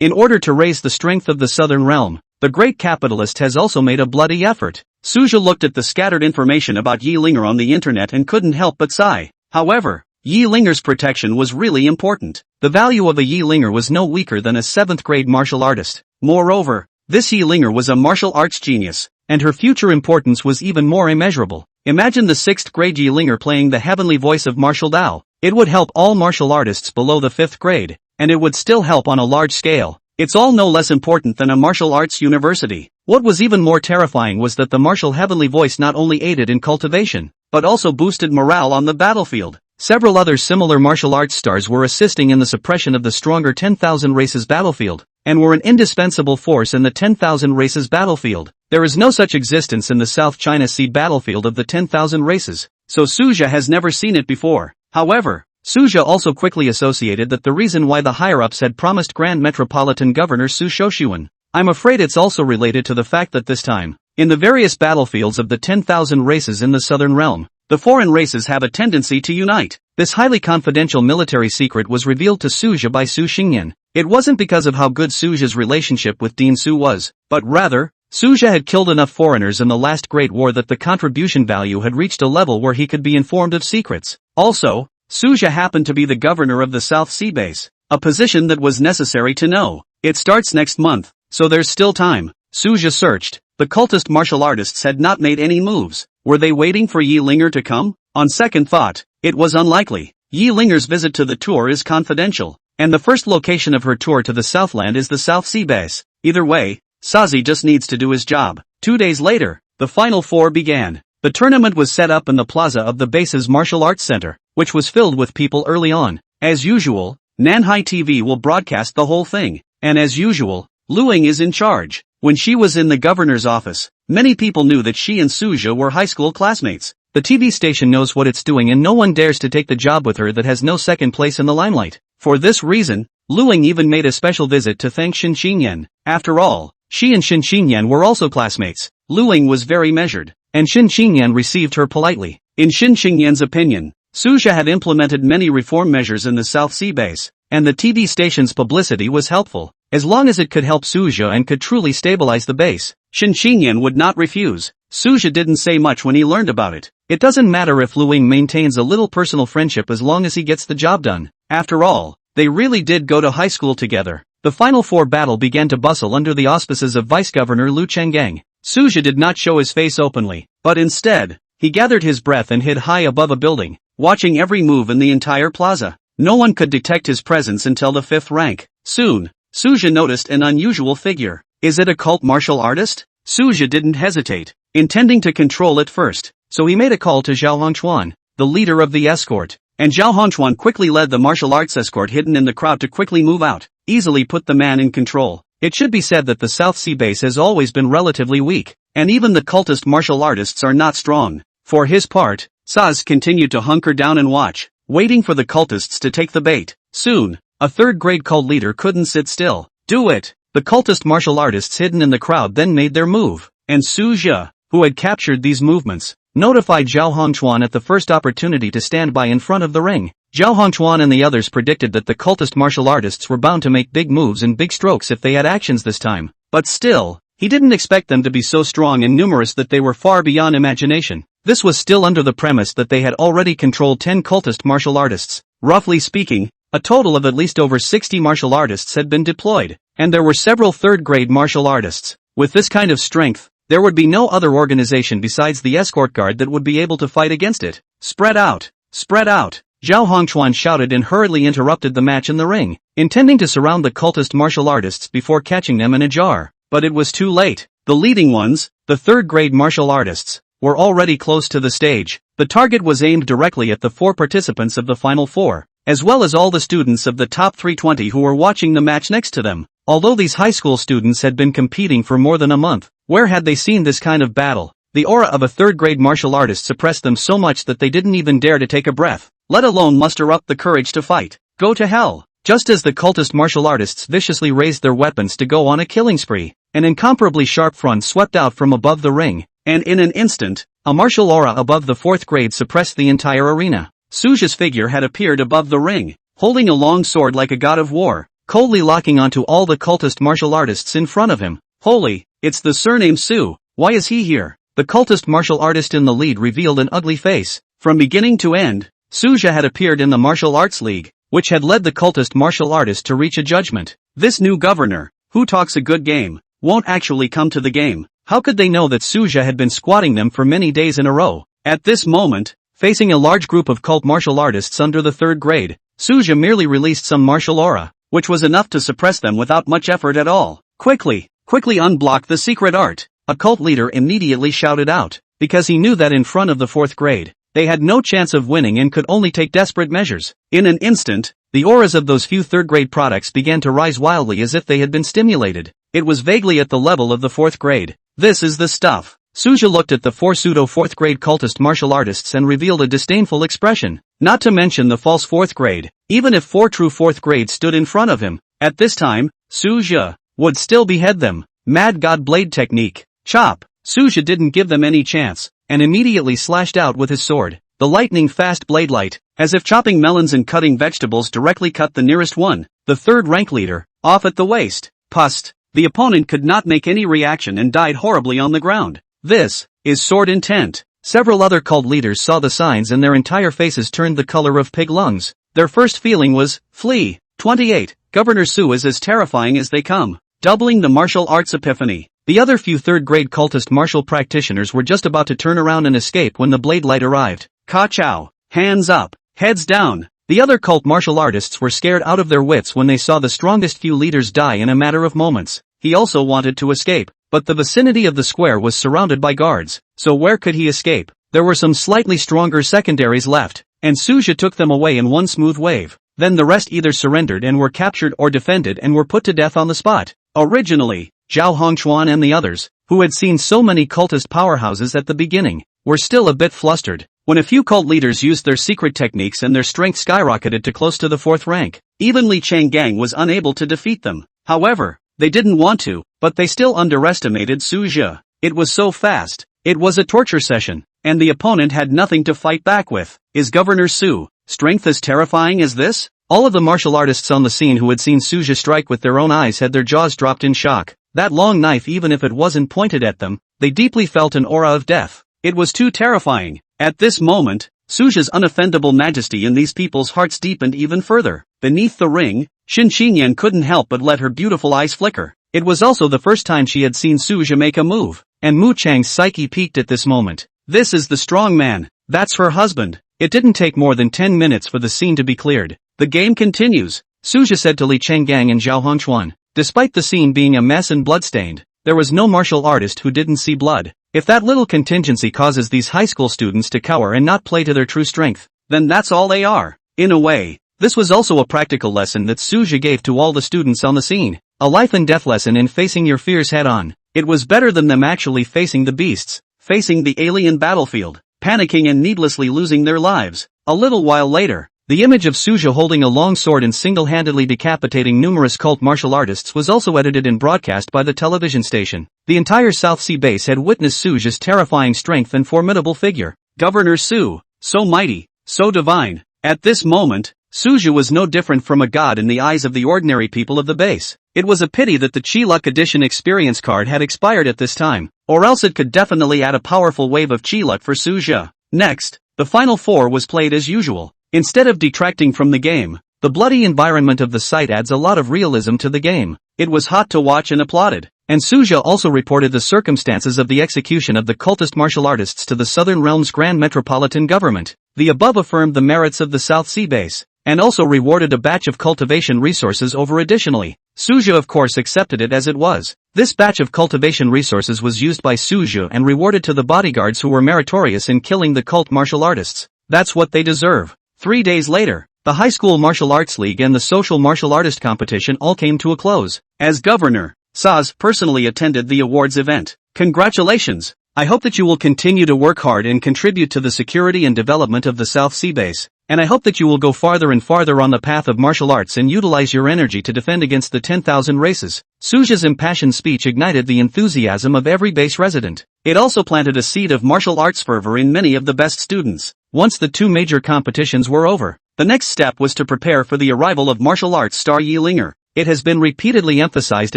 In order to raise the strength of the Southern Realm, the great capitalist has also made a bloody effort. Suju looked at the scattered information about Yi Linger on the internet and couldn't help but sigh. However, Yi Linger's protection was really important. The value of a Yi Linger was no weaker than a 7th grade martial artist. Moreover, this Yi Linger was a martial arts genius, and her future importance was even more immeasurable. Imagine the 6th grade Yi Linger playing the heavenly voice of martial Dao. It would help all martial artists below the 5th grade, and it would still help on a large scale. It's all no less important than a martial arts university. What was even more terrifying was that the martial heavenly voice not only aided in cultivation, but also boosted morale on the battlefield. Several other similar martial arts stars were assisting in the suppression of the stronger 10,000 races battlefield, and were an indispensable force in the 10,000 races battlefield. There is no such existence in the South China Sea battlefield of the 10,000 races, so Suju has never seen it before. However, Suju also quickly associated that the reason why the higher-ups had promised Grand Metropolitan Governor Su Shoshuan I'm afraid it's also related to the fact that this time, in the various battlefields of the 10,000 races in the Southern Realm, the foreign races have a tendency to unite. This highly confidential military secret was revealed to Suja by Su Xingyan. It wasn't because of how good Suja's relationship with Dean Su was, but rather, Suja had killed enough foreigners in the last Great War that the contribution value had reached a level where he could be informed of secrets. Also, Suja happened to be the governor of the South Sea base, a position that was necessary to know. It starts next month, so there's still time. Suja searched. The cultist martial artists had not made any moves. Were they waiting for Yi Linger to come? On second thought, it was unlikely. Yi Linger's visit to the tour is confidential, and the first location of her tour to the Southland is the South Sea base. Either way, Sazi just needs to do his job. 2 days later, the Final Four began. The tournament was set up in the plaza of the base's martial arts center, which was filled with people early on. As usual, Nanhai TV will broadcast the whole thing, and as usual, Luing is in charge. When she was in the governor's office, many people knew that she and Suja were high school classmates. The TV station knows what it's doing and no one dares to take the job with her that has no second place in the limelight. For this reason, Luing even made a special visit to thank Shin Xingyan. After all, she and Shin Xingyan were also classmates. Luing was very measured, and Shin Xingyan received her politely. In Shin Xingyan's opinion, Suja had implemented many reform measures in the South Sea base, and the TV station's publicity was helpful. As long as it could help Suja and could truly stabilize the base, Shin Xingyan would not refuse. Suja didn't say much when he learned about it. It doesn't matter if Luing maintains a little personal friendship as long as he gets the job done. After all, they really did go to high school together. The Final Four battle began to bustle under the auspices of Vice Governor Lu Chenggang. Suja did not show his face openly, but instead, he gathered his breath and hid high above a building, watching every move in the entire plaza. No one could detect his presence until the 5th rank. Soon, Suja noticed an unusual figure. Is it a cult martial artist? Suja didn't hesitate, intending to control it first, so he made a call to Zhao Hongchuan, the leader of the escort, and Zhao Hongchuan quickly led the martial arts escort hidden in the crowd to quickly move out, easily put the man in control. It should be said that the South Sea base has always been relatively weak, and even the cultist martial artists are not strong. For his part, Saz continued to hunker down and watch, waiting for the cultists to take the bait. Soon, a third-grade cult leader couldn't sit still. Do it! The cultist martial artists hidden in the crowd then made their move, and Suja, who had captured these movements, notified Zhao Hongchuan at the first opportunity to stand by in front of the ring. Zhao Hongchuan and the others predicted that the cultist martial artists were bound to make big moves and big strokes if they had actions this time. But still, he didn't expect them to be so strong and numerous that they were far beyond imagination. This was still under the premise that they had already controlled 10 cultist martial artists. Roughly speaking, a total of at least over 60 martial artists had been deployed, and there were several third-grade martial artists. With this kind of strength, there would be no other organization besides the escort guard that would be able to fight against it. Spread out! Spread out! Zhao Hongchuan shouted and hurriedly interrupted the match in the ring, intending to surround the cultist martial artists before catching them in a jar. But it was too late. The leading ones, the third-grade martial artists, were already close to the stage. The target was aimed directly at the 4 participants of the Final Four, as well as all the students of the top 320 who were watching the match next to them. Although these high school students had been competing for more than a month, where had they seen this kind of battle? The aura of a third-grade martial artist suppressed them so much that they didn't even dare to take a breath, let alone muster up the courage to fight. Go to hell! Just as the cultist martial artists viciously raised their weapons to go on a killing spree, an incomparably sharp front swept out from above the ring, and in an instant, a martial aura above the 4th grade suppressed the entire arena. Suja's figure had appeared above the ring, holding a long sword like a god of war, coldly locking onto all the cultist martial artists in front of him. Holy, it's the surname Su, why is he here? The cultist martial artist in the lead revealed an ugly face. From beginning to end, Suja had appeared in the martial arts league, which had led the cultist martial artist to reach a judgment. This new governor, who talks a good game, won't actually come to the game. How could they know that Suja had been squatting them for many days in a row? At this moment, facing a large group of cult martial artists under the 3rd grade, Suja merely released some martial aura, which was enough to suppress them without much effort at all. Quickly unblock the secret art, a cult leader immediately shouted out, because he knew that in front of the 4th grade, they had no chance of winning and could only take desperate measures. In an instant, the auras of those few 3rd grade products began to rise wildly as if they had been stimulated. It was vaguely at the level of the 4th grade. This is the stuff. Suja looked at the 4 pseudo 4th grade cultist martial artists and revealed a disdainful expression, not to mention the false 4th grade, even if 4 true 4th grade stood in front of him. At this time, Suja, would still behead them. Mad God Blade technique. Chop. Suja didn't give them any chance, and immediately slashed out with his sword. The lightning-fast blade light, as if chopping melons and cutting vegetables, directly cut the nearest one, the third rank leader, off at the waist. Pust. The opponent could not make any reaction and died horribly on the ground. This is sword intent. Several other cult leaders saw the signs and their entire faces turned the color of pig lungs. Their first feeling was, flee. 28. Governor Su is as terrifying as they come. Doubling the martial arts epiphany. The other few third-grade cultist martial practitioners were just about to turn around and escape when the blade light arrived. Ka-chow. Hands up. Heads down. The other cult martial artists were scared out of their wits when they saw the strongest few leaders die in a matter of moments. He also wanted to escape, but the vicinity of the square was surrounded by guards, so where could he escape? There were some slightly stronger secondaries left, and Suja took them away in one smooth wave. Then the rest either surrendered and were captured or defended and were put to death on the spot. Originally, Zhao Hongchuan and the others, who had seen so many cultist powerhouses at the beginning, were still a bit flustered. When a few cult leaders used their secret techniques and their strength skyrocketed to close to the 4th rank, even Li Changgang was unable to defeat them. However, they didn't want to, but they still underestimated Suja. It was so fast. It was a torture session, and the opponent had nothing to fight back with. Is Governor Su strength as terrifying as this? All of the martial artists on the scene who had seen Suja strike with their own eyes had their jaws dropped in shock. That long knife, even if it wasn't pointed at them, they deeply felt an aura of death. It was too terrifying. At this moment, Suja's unoffendable majesty in these people's hearts deepened even further. Beneath the ring, Shin Xinyan couldn't help but let her beautiful eyes flicker. It was also the first time she had seen Suja make a move, and Mu Chang's psyche peaked at this moment. This is the strong man. That's her husband. It didn't take more than 10 minutes for the scene to be cleared. The game continues, Suja said to Li Changgang and Zhao Hongchuan. Despite the scene being a mess and bloodstained, there was no martial artist who didn't see blood. If that little contingency causes these high school students to cower and not play to their true strength, then that's all they are. In a way, this was also a practical lesson that Suja gave to all the students on the scene. A life and death lesson in facing your fears head on. It was better than them actually facing the beasts, facing the alien battlefield, panicking and needlessly losing their lives. A little while later, the image of Suja holding a long sword and single-handedly decapitating numerous cult martial artists was also edited and broadcast by the television station. The entire South Sea base had witnessed Suja's terrifying strength and formidable figure. Governor Su, so mighty, so divine. At this moment, Suja was no different from a god in the eyes of the ordinary people of the base. It was a pity that the Chi Luck Edition experience card had expired at this time, or else it could definitely add a powerful wave of Chi Luck for Suja. Next, the final 4 was played as usual. Instead of detracting from the game, the bloody environment of the site adds a lot of realism to the game. It was hot to watch and applauded, and Suja also reported the circumstances of the execution of the cultist martial artists to the Southern Realm's Grand Metropolitan Government. The above affirmed the merits of the South Sea base, and also rewarded a batch of cultivation resources over additionally. Suja of course accepted it as it was. This batch of cultivation resources was used by Suja and rewarded to the bodyguards who were meritorious in killing the cult martial artists. That's what they deserve. 3 days later, the High School Martial Arts League and the Social Martial Artist Competition all came to a close. As governor, Saz personally attended the awards event. Congratulations! I hope that you will continue to work hard and contribute to the security and development of the South Sea base. And I hope that you will go farther and farther on the path of martial arts and utilize your energy to defend against the 10,000 races. Suja's impassioned speech ignited the enthusiasm of every base resident. It also planted a seed of martial arts fervor in many of the best students. Once the 2 major competitions were over, the next step was to prepare for the arrival of martial arts star Yi Linger. It has been repeatedly emphasized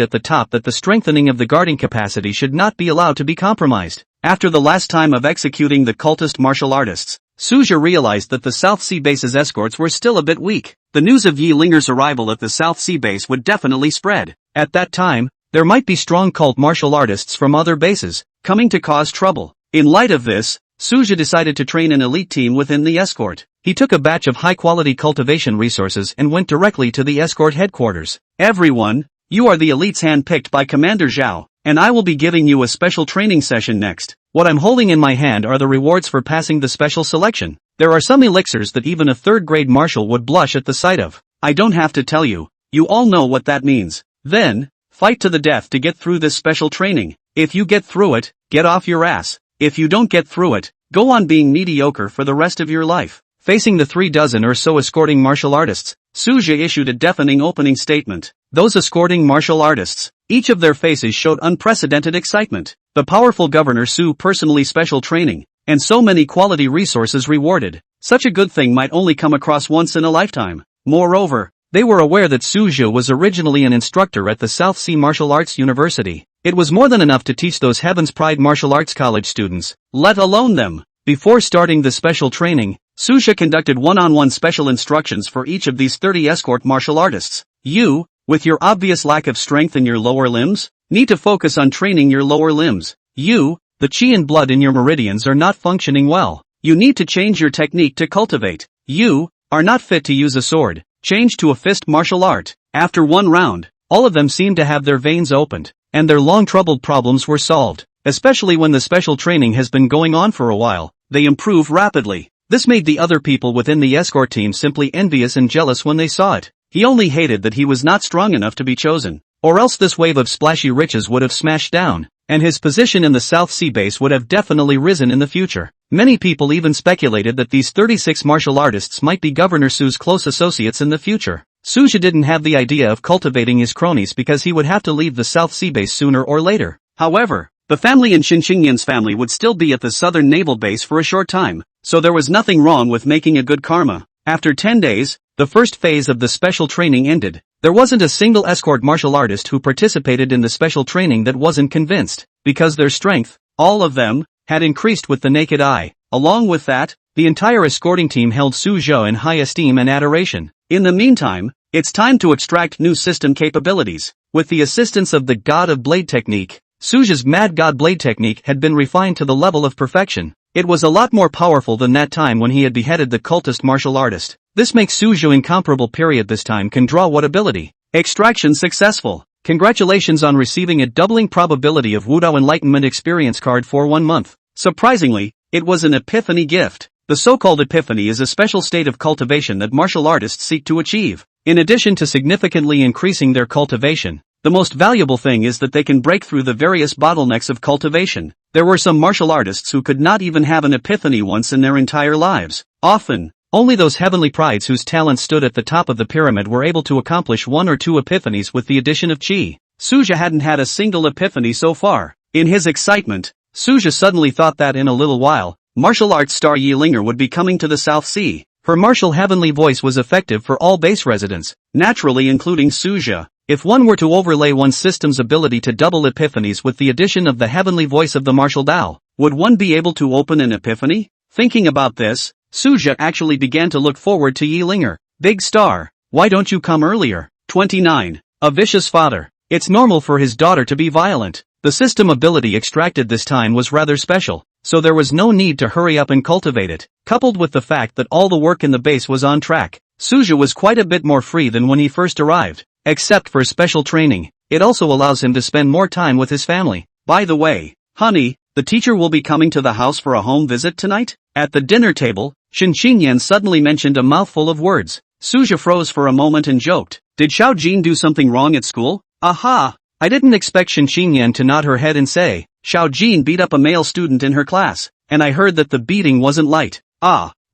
at the top that the strengthening of the guarding capacity should not be allowed to be compromised. After the last time of executing the cultist martial artists, Suja realized that the South Sea base's escorts were still a bit weak. The news of Yi Linger's arrival at the South Sea base would definitely spread. At that time, there might be strong cult martial artists from other bases, coming to cause trouble. In light of this, Suja decided to train an elite team within the escort. He took a batch of high-quality cultivation resources and went directly to the escort headquarters. Everyone, you are the elites handpicked by Commander Zhao, and I will be giving you a special training session next. What I'm holding in my hand are the rewards for passing the special selection. There are some elixirs that even a third-grade marshal would blush at the sight of. I don't have to tell you, you all know what that means. Then, fight to the death to get through this special training. If you get through it, get off your ass. If you don't get through it, go on being mediocre for the rest of your life. Facing the 3 dozen or so escorting martial artists, Suja issued a deafening opening statement. Those escorting martial artists, Each of their faces showed unprecedented excitement. The powerful Governor Su personally special training, and so many quality resources rewarded. Such a good thing might only come across once in a lifetime. Moreover, they were aware that Suju was originally an instructor at the South Sea Martial Arts University. It was more than enough to teach those Heaven's Pride Martial Arts College students, let alone them. Before starting the special training, Suja conducted one-on-one special instructions for each of these 30 escort martial artists. You, with your obvious lack of strength in your lower limbs, need to focus on training your lower limbs. You, the chi and blood in your meridians are not functioning well. You need to change your technique to cultivate. You are not fit to use a sword. Change to a fist martial art. After one round, all of them seemed to have their veins opened, and their long troubled problems were solved. Especially when the special training has been going on for a while, they improve rapidly. This made the other people within the escort team simply envious and jealous when they saw it. He only hated that he was not strong enough to be chosen, or else this wave of splashy riches would have smashed down, and his position in the South Sea base would have definitely risen in the future. Many people even speculated that these 36 martial artists might be Governor Su's close associates in the future. Suja didn't have the idea of cultivating his cronies because he would have to leave the South Sea base sooner or later. However, the family in Xinxingyan's family would still be at the southern naval base for a short time, so there was nothing wrong with making a good karma. After 10 days, the first phase of the special training ended. There wasn't a single escort martial artist who participated in the special training that wasn't convinced, because their strength, all of them, had increased with the naked eye. Along with that, the entire escorting team held Suzhou in high esteem and adoration. In the meantime, it's time to extract new system capabilities. With the assistance of the God of Blade technique, Suzhou's Mad God Blade technique had been refined to the level of perfection. It was a lot more powerful than that time when he had beheaded the cultist martial artist. This makes Suzhou incomparable. This time can draw what ability? Extraction successful. Congratulations on receiving a doubling probability of Wudao Enlightenment experience card for 1 month. Surprisingly, it was an epiphany gift. The so-called epiphany is a special state of cultivation that martial artists seek to achieve. In addition to significantly increasing their cultivation, the most valuable thing is that they can break through the various bottlenecks of cultivation. There were some martial artists who could not even have an epiphany once in their entire lives. Often, only those heavenly prides whose talents stood at the top of the pyramid were able to accomplish 1 or 2 epiphanies with the addition of chi. Suja hadn't had a single epiphany so far. In his excitement, Suja suddenly thought that in a little while, martial arts star Yilinger would be coming to the South Sea. Her martial heavenly voice was effective for all base residents, naturally including Suja. If one were to overlay one's system's ability to double epiphanies with the addition of the heavenly voice of the martial Tao, would one be able to open an epiphany? Thinking about this, Suja actually began to look forward to Yilinger. Big star, why don't you come earlier? 29. A vicious father. It's normal for his daughter to be violent. The system ability extracted this time was rather special, so there was no need to hurry up and cultivate it. Coupled with the fact that all the work in the base was on track, Suja was quite a bit more free than when he first arrived. Except for special training, it also allows him to spend more time with his family. By the way, honey, the teacher will be coming to the house for a home visit tonight? At the dinner table, Xinxingyan suddenly mentioned a mouthful of words. Suja froze for a moment and joked, "Did Xiao Jin do something wrong at school?" Aha! I didn't expect Xinxingyan to nod her head and say, "Xiao Jin beat up a male student in her class, and I heard that the beating wasn't light."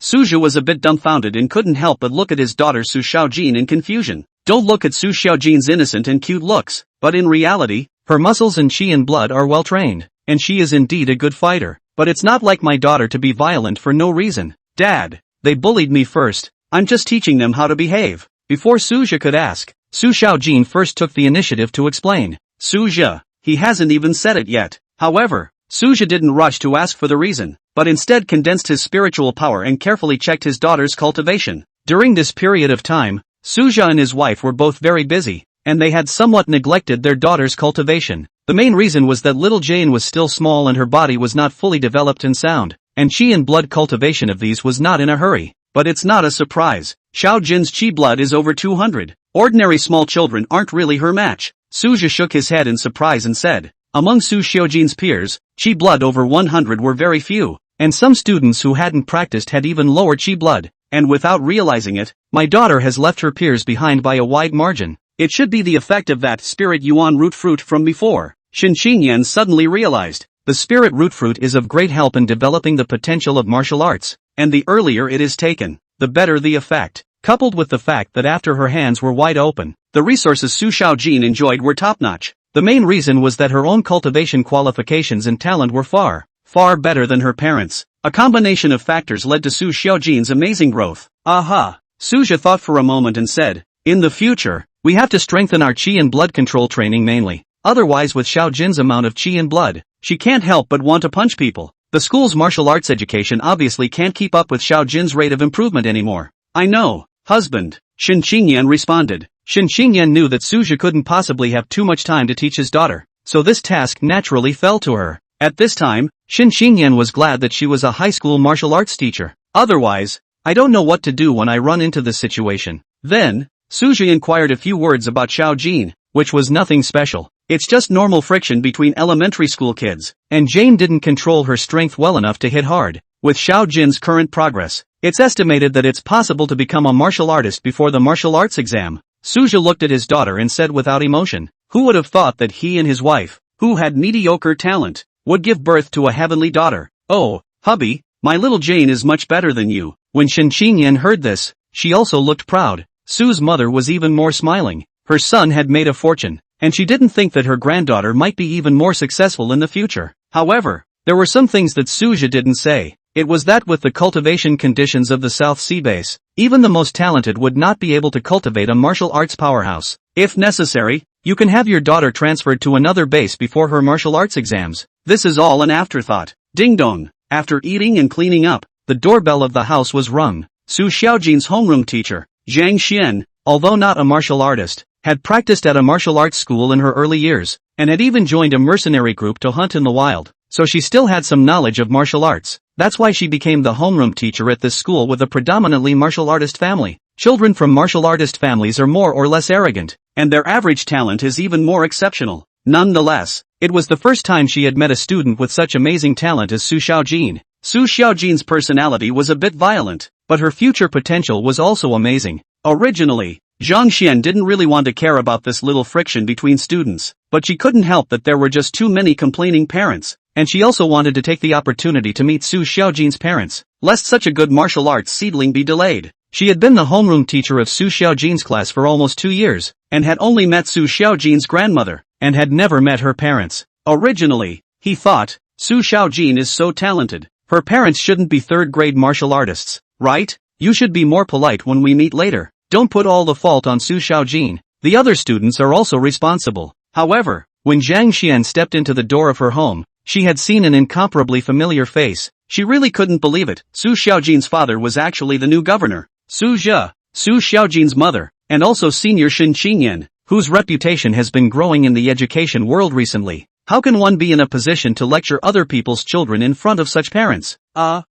Suja was a bit dumbfounded and couldn't help but look at his daughter Su Xiaojin in confusion. Don't look at Su Xiaojin's innocent and cute looks, but in reality, her muscles and chi and blood are well trained, and she is indeed a good fighter. But it's not like my daughter to be violent for no reason. Dad, they bullied me first, I'm just teaching them how to behave. Before Suja could ask, Su Xiaojin first took the initiative to explain. Suja, he hasn't even said it yet. However, Suja didn't rush to ask for the reason, but instead condensed his spiritual power and carefully checked his daughter's cultivation. During this period of time, Suja and his wife were both very busy, and they had somewhat neglected their daughter's cultivation. The main reason was that little Jane was still small and her body was not fully developed and sound, and chi and blood cultivation of these was not in a hurry. But it's not a surprise. Xiao Jin's chi blood is over 200. Ordinary small children aren't really her match. Suja shook his head in surprise and said, among Su Xiaojin's peers, chi blood over 100 were very few, and some students who hadn't practiced had even lower chi blood. And without realizing it, my daughter has left her peers behind by a wide margin. It should be the effect of that spirit yuan root fruit from before. Xinxingyan suddenly realized, the spirit root fruit is of great help in developing the potential of martial arts, and the earlier it is taken, the better the effect. Coupled with the fact that after her hands were wide open, the resources Su Xiaojin enjoyed were top-notch. The main reason was that her own cultivation qualifications and talent were far, far better than her parents'. A combination of factors led to Su Xiaojin's amazing growth. Aha! Suja thought for a moment and said, in the future, we have to strengthen our qi and blood control training mainly. Otherwise with Xiaojin's amount of qi and blood, she can't help but want to punch people. The school's martial arts education obviously can't keep up with Xiaojin's rate of improvement anymore. I know, husband, Shen Qingyan responded. Shen Qingyan knew that Suja couldn't possibly have too much time to teach his daughter, so this task naturally fell to her. At this time, Shen Qingyan was glad that she was a high school martial arts teacher. Otherwise, I don't know what to do when I run into this situation. Then, Suja inquired a few words about Xiaojin, which was nothing special. It's just normal friction between elementary school kids, and Jane didn't control her strength well enough to hit hard. With Xiaojin's current progress, it's estimated that it's possible to become a martial artist before the martial arts exam. Suja looked at his daughter and said without emotion, who would have thought that he and his wife, who had mediocre talent, would give birth to a heavenly daughter? Oh, hubby, my little Jane is much better than you. When Shen Qingyan heard this, she also looked proud. Su's mother was even more smiling. Her son had made a fortune, and she didn't think that her granddaughter might be even more successful in the future. However, there were some things that Suja didn't say. It was that with the cultivation conditions of the South Sea base, even the most talented would not be able to cultivate a martial arts powerhouse. If necessary, you can have your daughter transferred to another base before her martial arts exams. This is all an afterthought. Ding dong. After eating and cleaning up, the doorbell of the house was rung. Su Xiaojin's homeroom teacher, Zhang Xian, although not a martial artist, had practiced at a martial arts school in her early years, and had even joined a mercenary group to hunt in the wild, so she still had some knowledge of martial arts. That's why she became the homeroom teacher at this school with a predominantly martial artist family. Children from martial artist families are more or less arrogant, and their average talent is even more exceptional. Nonetheless, it was the first time she had met a student with such amazing talent as Su Xiaojin. Su Xiaojin's personality was a bit violent, but her future potential was also amazing. Originally, Zhang Xian didn't really want to care about this little friction between students, but she couldn't help that there were just too many complaining parents, and she also wanted to take the opportunity to meet Su Xiaojin's parents, lest such a good martial arts seedling be delayed. She had been the homeroom teacher of Su Xiaojin's class for almost 2 years, and had only met Su Xiaojin's grandmother, and had never met her parents. Originally, he thought, Su Xiaojin is so talented, her parents shouldn't be third-grade martial artists, right? You should be more polite when we meet later. Don't put all the fault on Su Xiaojin. The other students are also responsible. However, when Zhang Xian stepped into the door of her home, she had seen an incomparably familiar face. She really couldn't believe it. Su Xiaojin's father was actually the new governor, Su Zhe, Su Xiaojin's mother, and also senior Shen Qingyan, whose reputation has been growing in the education world recently. How can one be in a position to lecture other people's children in front of such parents?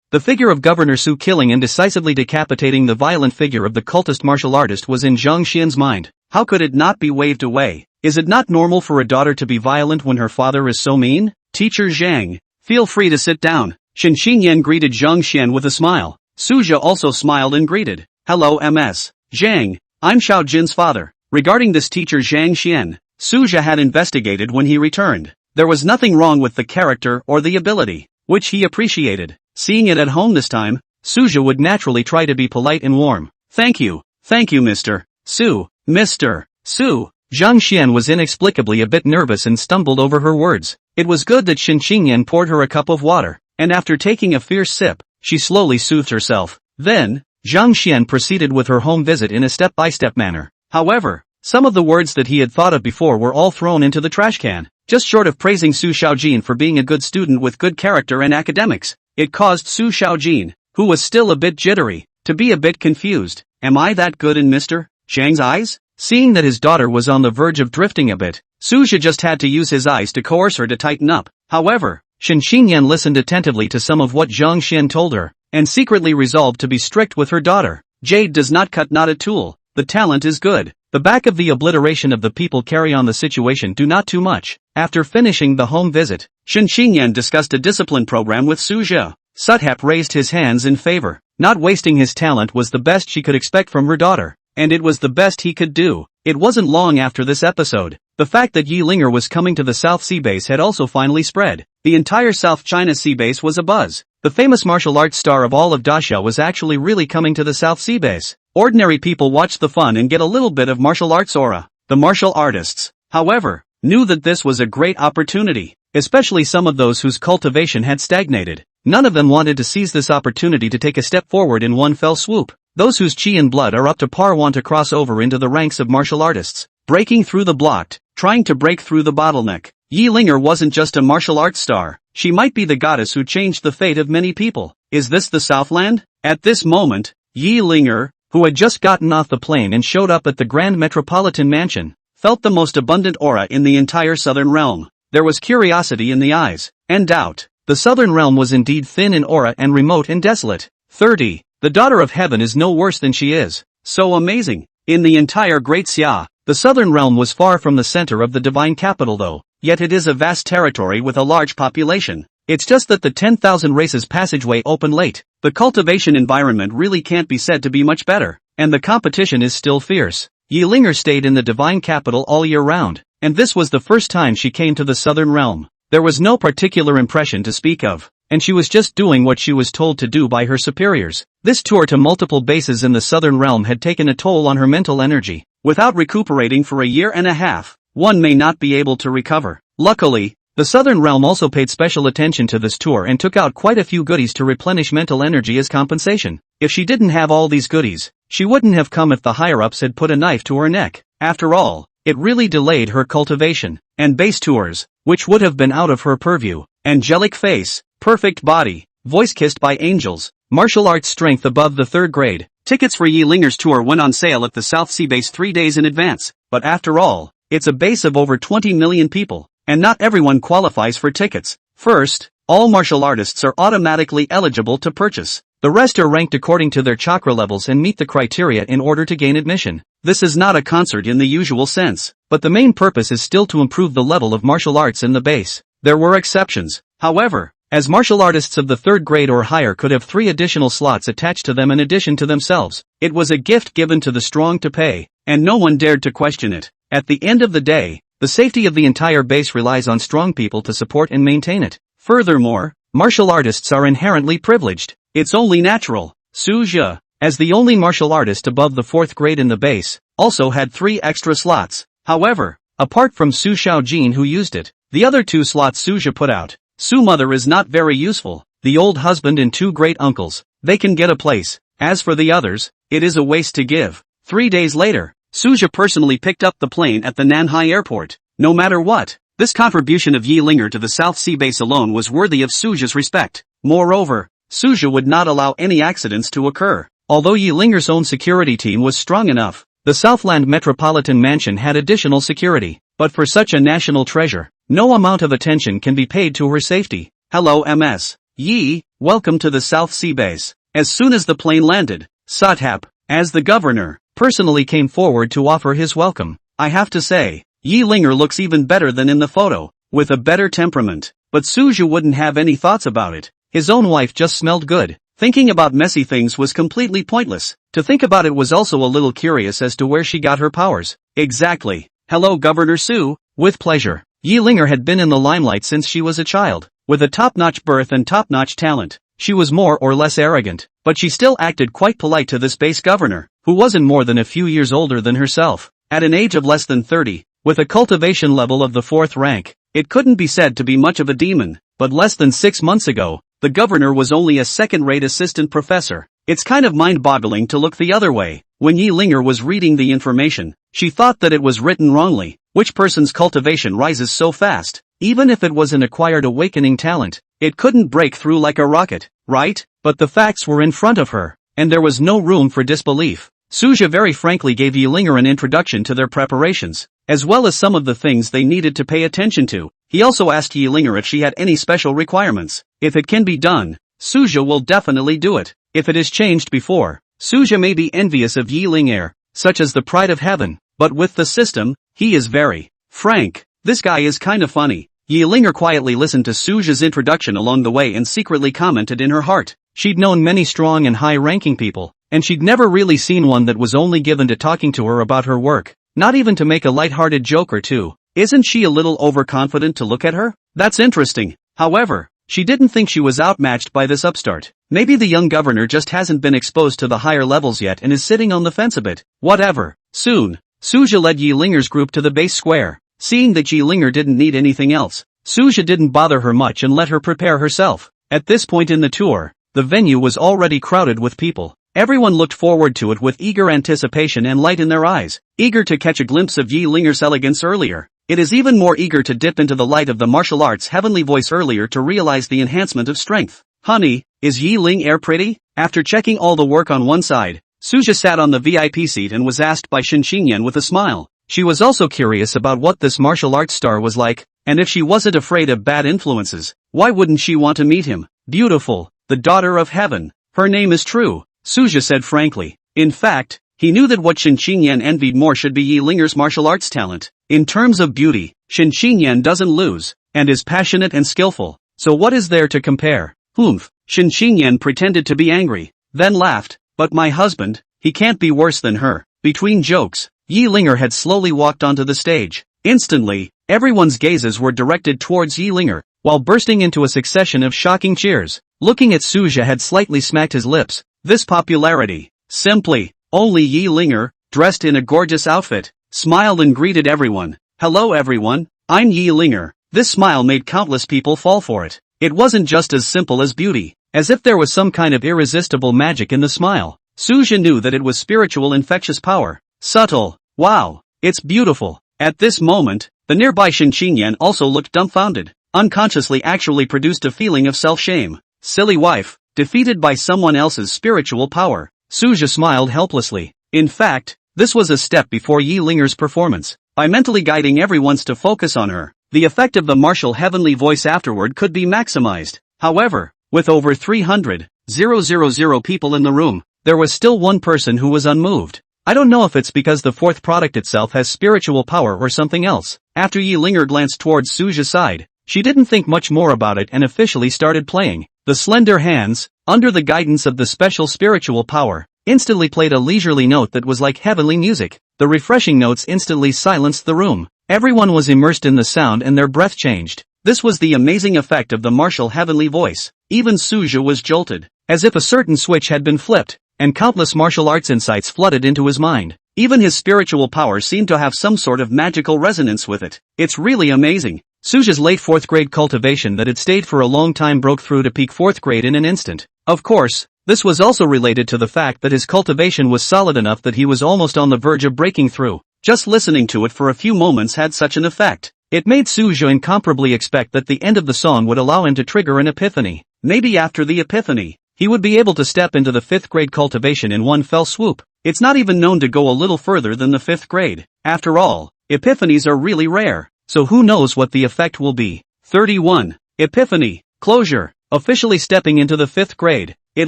The figure of Governor Su killing and decisively decapitating the violent figure of the cultist martial artist was in Zhang Xian's mind. How could it not be waved away? Is it not normal for a daughter to be violent when her father is so mean? Teacher Zhang, feel free to sit down. Shen Qingyan greeted Zhang Xian with a smile. Suja also smiled and greeted. Hello Ms. Zhang, I'm Xiao Jin's father. Regarding this teacher Zhang Xian, Suja had investigated when he returned. There was nothing wrong with the character or the ability, which he appreciated. Seeing it at home this time, Suja would naturally try to be polite and warm. Thank you, Mr. Su. Mr. Su. Zhang Xian was inexplicably a bit nervous and stumbled over her words. It was good that Shen Qingyan poured her a cup of water, and after taking a fierce sip, she slowly soothed herself. Then, Zhang Xian proceeded with her home visit in a step-by-step manner. However, some of the words that he had thought of before were all thrown into the trash can. Just short of praising Su Xiaojin for being a good student with good character and academics, it caused Su Xiaojin, who was still a bit jittery, to be a bit confused. Am I that good in Mr. Zhang's eyes? Seeing that his daughter was on the verge of drifting a bit, Suja just had to use his eyes to coerce her to tighten up. However, Shen Qingyan listened attentively to some of what Zhang Xian told her, and secretly resolved to be strict with her daughter. Jade does not cut not a tool. The talent is good. The back of the obliteration of the people carry on the situation do not too much. After finishing the home visit, Shen Qingyan discussed a discipline program with Su Zhe. Suthep raised his hands in favor. Not wasting his talent was the best she could expect from her daughter, and it was the best he could do. It wasn't long after this episode. The fact that Yi Linger was coming to the South Sea base had also finally spread. The entire South China Sea base was abuzz. The famous martial arts star of all of Daxia was actually really coming to the South Sea base. Ordinary people watch the fun and get a little bit of martial arts aura. The martial artists, however, knew that this was a great opportunity, especially some of those whose cultivation had stagnated. None of them wanted to seize this opportunity to take a step forward in one fell swoop. Those whose chi and blood are up to par want to cross over into the ranks of martial artists, breaking through the blocked, trying to break through the bottleneck. Yi Linger wasn't just a martial arts star, she might be the goddess who changed the fate of many people. Is this the Southland? At this moment, Yi Linger, who had just gotten off the plane and showed up at the Grand Metropolitan Mansion, felt the most abundant aura in the entire Southern Realm. There was curiosity in the eyes, and doubt. The Southern Realm was indeed thin in aura and remote and desolate. 30. The daughter of heaven is no worse than she is. So amazing. In the entire Great Xia, the Southern Realm was far from the center of the divine capital though, yet it is a vast territory with a large population. It's just that the 10,000 races passageway opened late. The cultivation environment really can't be said to be much better, and the competition is still fierce. Yi Linger stayed in the divine capital all year round, and this was the first time she came to the Southern Realm. There was no particular impression to speak of, and she was just doing what she was told to do by her superiors. This tour to multiple bases in the Southern Realm had taken a toll on her mental energy. Without recuperating for a year and a half, one may not be able to recover. Luckily, the Southern Realm also paid special attention to this tour and took out quite a few goodies to replenish mental energy as compensation. If she didn't have all these goodies, she wouldn't have come if the higher-ups had put a knife to her neck. After all, it really delayed her cultivation and base tours, which would have been out of her purview. Angelic face, perfect body, voice kissed by angels, martial arts strength above the 3rd grade. Tickets for Yi Linger's tour went on sale at the South Sea base 3 days in advance, but after all, it's a base of over 20 million people, and not everyone qualifies for tickets. First, all martial artists are automatically eligible to purchase. The rest are ranked according to their chakra levels and meet the criteria in order to gain admission. This is not a concert in the usual sense, but the main purpose is still to improve the level of martial arts in the base. There were exceptions, however, as martial artists of the 3rd grade or higher could have 3 additional slots attached to them in addition to themselves. It was a gift given to the strong to pay, and no one dared to question it. At the end of the day, the safety of the entire base relies on strong people to support and maintain it. Furthermore, martial artists are inherently privileged. It's only natural. Su Zhe, as the only martial artist above the 4th grade in the base, also had 3 extra slots. However, apart from Su Xiaojin who used it, the other 2 slots Su Zhe put out. Su Mother is not very useful. The old husband and 2 great uncles, they can get a place. As for the others, it is a waste to give. 3 days later, Su Zhe personally picked up the plane at the Nanhai airport. No matter what, this contribution of Yi Linger to the South Sea base alone was worthy of Su Zhe's respect. Moreover, Su Zhe would not allow any accidents to occur. Although Yi Linger's own security team was strong enough, the Southland Metropolitan Mansion had additional security. But for such a national treasure, no amount of attention can be paid to her safety. Hello MS. Yi, welcome to the South Sea base. As soon as the plane landed, Sathap, as the governor, personally came forward to offer his welcome. I have to say, Yi Linger looks even better than in the photo, with a better temperament. But Su Zhe wouldn't have any thoughts about it. His own wife just smelled good. Thinking about messy things was completely pointless. To think about it was also a little curious as to where she got her powers. Exactly. Hello Governor Su. With pleasure. Yi Linger had been in the limelight since she was a child. With a top-notch birth and top-notch talent, she was more or less arrogant, but she still acted quite polite to this base governor, who wasn't more than a few years older than herself. At an age of less than 30, with a cultivation level of the 4th rank, it couldn't be said to be much of a demon, but less than 6 months ago, the governor was only a second-rate assistant professor. It's kind of mind-boggling to look the other way. When Yi Linger was reading the information, she thought that it was written wrongly. Which person's cultivation rises so fast? Even if it was an acquired awakening talent, it couldn't break through like a rocket, right? But the facts were in front of her, and there was no room for disbelief. Su Zhe very frankly gave Yi Linger an introduction to their preparations, as well as some of the things they needed to pay attention to. He also asked Yi Linger if she had any special requirements. If it can be done, Su Zhe will definitely do it. If it is changed before, Su Zhe may be envious of Yi Linger, such as the pride of heaven, but with the system, he is very frank. This guy is kinda funny. Yi Linger quietly listened to Su Zhe's introduction along the way and secretly commented in her heart. She'd known many strong and high-ranking people, and she'd never really seen one that was only given to talking to her about her work, not even to make a light-hearted joke or two. Isn't she a little overconfident to look at her? That's interesting. However, she didn't think she was outmatched by this upstart. Maybe the young governor just hasn't been exposed to the higher levels yet and is sitting on the fence a bit. Whatever. Soon, Su Zhe led Yi Linger's group to the base square. Seeing that Yi Linger didn't need anything else, Suja didn't bother her much and let her prepare herself. At this point in the tour, the venue was already crowded with people. Everyone looked forward to it with eager anticipation and light in their eyes, eager to catch a glimpse of Yi Linger's elegance earlier. It is even more eager to dip into the light of the martial arts heavenly voice earlier to realize the enhancement of strength. Honey, is Yi Ling pretty? After checking all the work on one side, Suja sat on the VIP seat and was asked by Shen Xingyan with a smile. She was also curious about what this martial arts star was like, and if she wasn't afraid of bad influences, why wouldn't she want to meet him? Beautiful, the daughter of heaven. Her name is True, Suja said frankly. In fact, he knew that what Shen Xingyan envied more should be Yi Linger's martial arts talent. In terms of beauty, Shen Xingyan doesn't lose, and is passionate and skillful. So what is there to compare? Humph. Shen Xingyan pretended to be angry, then laughed. But my husband, he can't be worse than her. Between jokes, Yi Linger had slowly walked onto the stage. Instantly, everyone's gazes were directed towards Yi Linger, while bursting into a succession of shocking cheers. Looking at Suja had slightly smacked his lips. This popularity, simply, only Yi Linger, dressed in a gorgeous outfit, smiled and greeted everyone. Hello everyone, I'm Yi Linger. This smile made countless people fall for it. It wasn't just as simple as beauty, as if there was some kind of irresistible magic in the smile. Suja knew that it was spiritual infectious power. Subtle. Wow, it's beautiful. At this moment, the nearby Shen Xingyan also looked dumbfounded, unconsciously actually produced a feeling of self-shame. Silly wife, defeated by someone else's spiritual power. Suja smiled helplessly. In fact, this was a step before Yi Linger's performance. By mentally guiding everyone to focus on her, the effect of the martial heavenly voice afterward could be maximized. However, with over 300,000 people in the room, there was still one person who was unmoved. I don't know if it's because the fourth product itself has spiritual power or something else. After Yi Linger glanced towards Suja's side, she didn't think much more about it and officially started playing. The slender hands, under the guidance of the special spiritual power, instantly played a leisurely note that was like heavenly music. The refreshing notes instantly silenced the room. Everyone was immersed in the sound and their breath changed. This was the amazing effect of the martial heavenly voice. Even Suja was jolted, as if a certain switch had been flipped, and countless martial arts insights flooded into his mind. Even his spiritual power seemed to have some sort of magical resonance with it. It's really amazing. Suja's late 4th grade cultivation that had stayed for a long time broke through to peak 4th grade in an instant. Of course, this was also related to the fact that his cultivation was solid enough that he was almost on the verge of breaking through. Just listening to it for a few moments had such an effect. It made Suja incomparably expect that the end of the song would allow him to trigger an epiphany. Maybe after the epiphany, he would be able to step into the 5th grade cultivation in one fell swoop. It's not even known to go a little further than the 5th grade. After all, epiphanies are really rare, so who knows what the effect will be. 31. Epiphany. Closure. Officially stepping into the 5th grade. It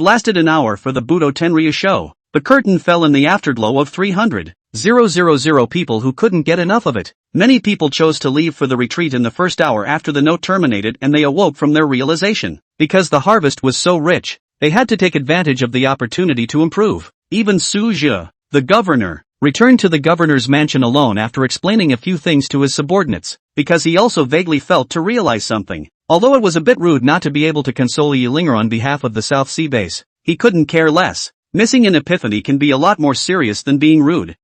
lasted an hour for the Budo Tenryu show. The curtain fell in the afterglow of 300,000 people who couldn't get enough of it. Many people chose to leave for the retreat in the first hour after the note terminated, and they awoke from their realization. Because the harvest was so rich, they had to take advantage of the opportunity to improve. Even Suja, the governor, returned to the governor's mansion alone after explaining a few things to his subordinates, because he also vaguely felt to realize something. Although it was a bit rude not to be able to console Yi Linger on behalf of the South Sea base, he couldn't care less. Missing an epiphany can be a lot more serious than being rude.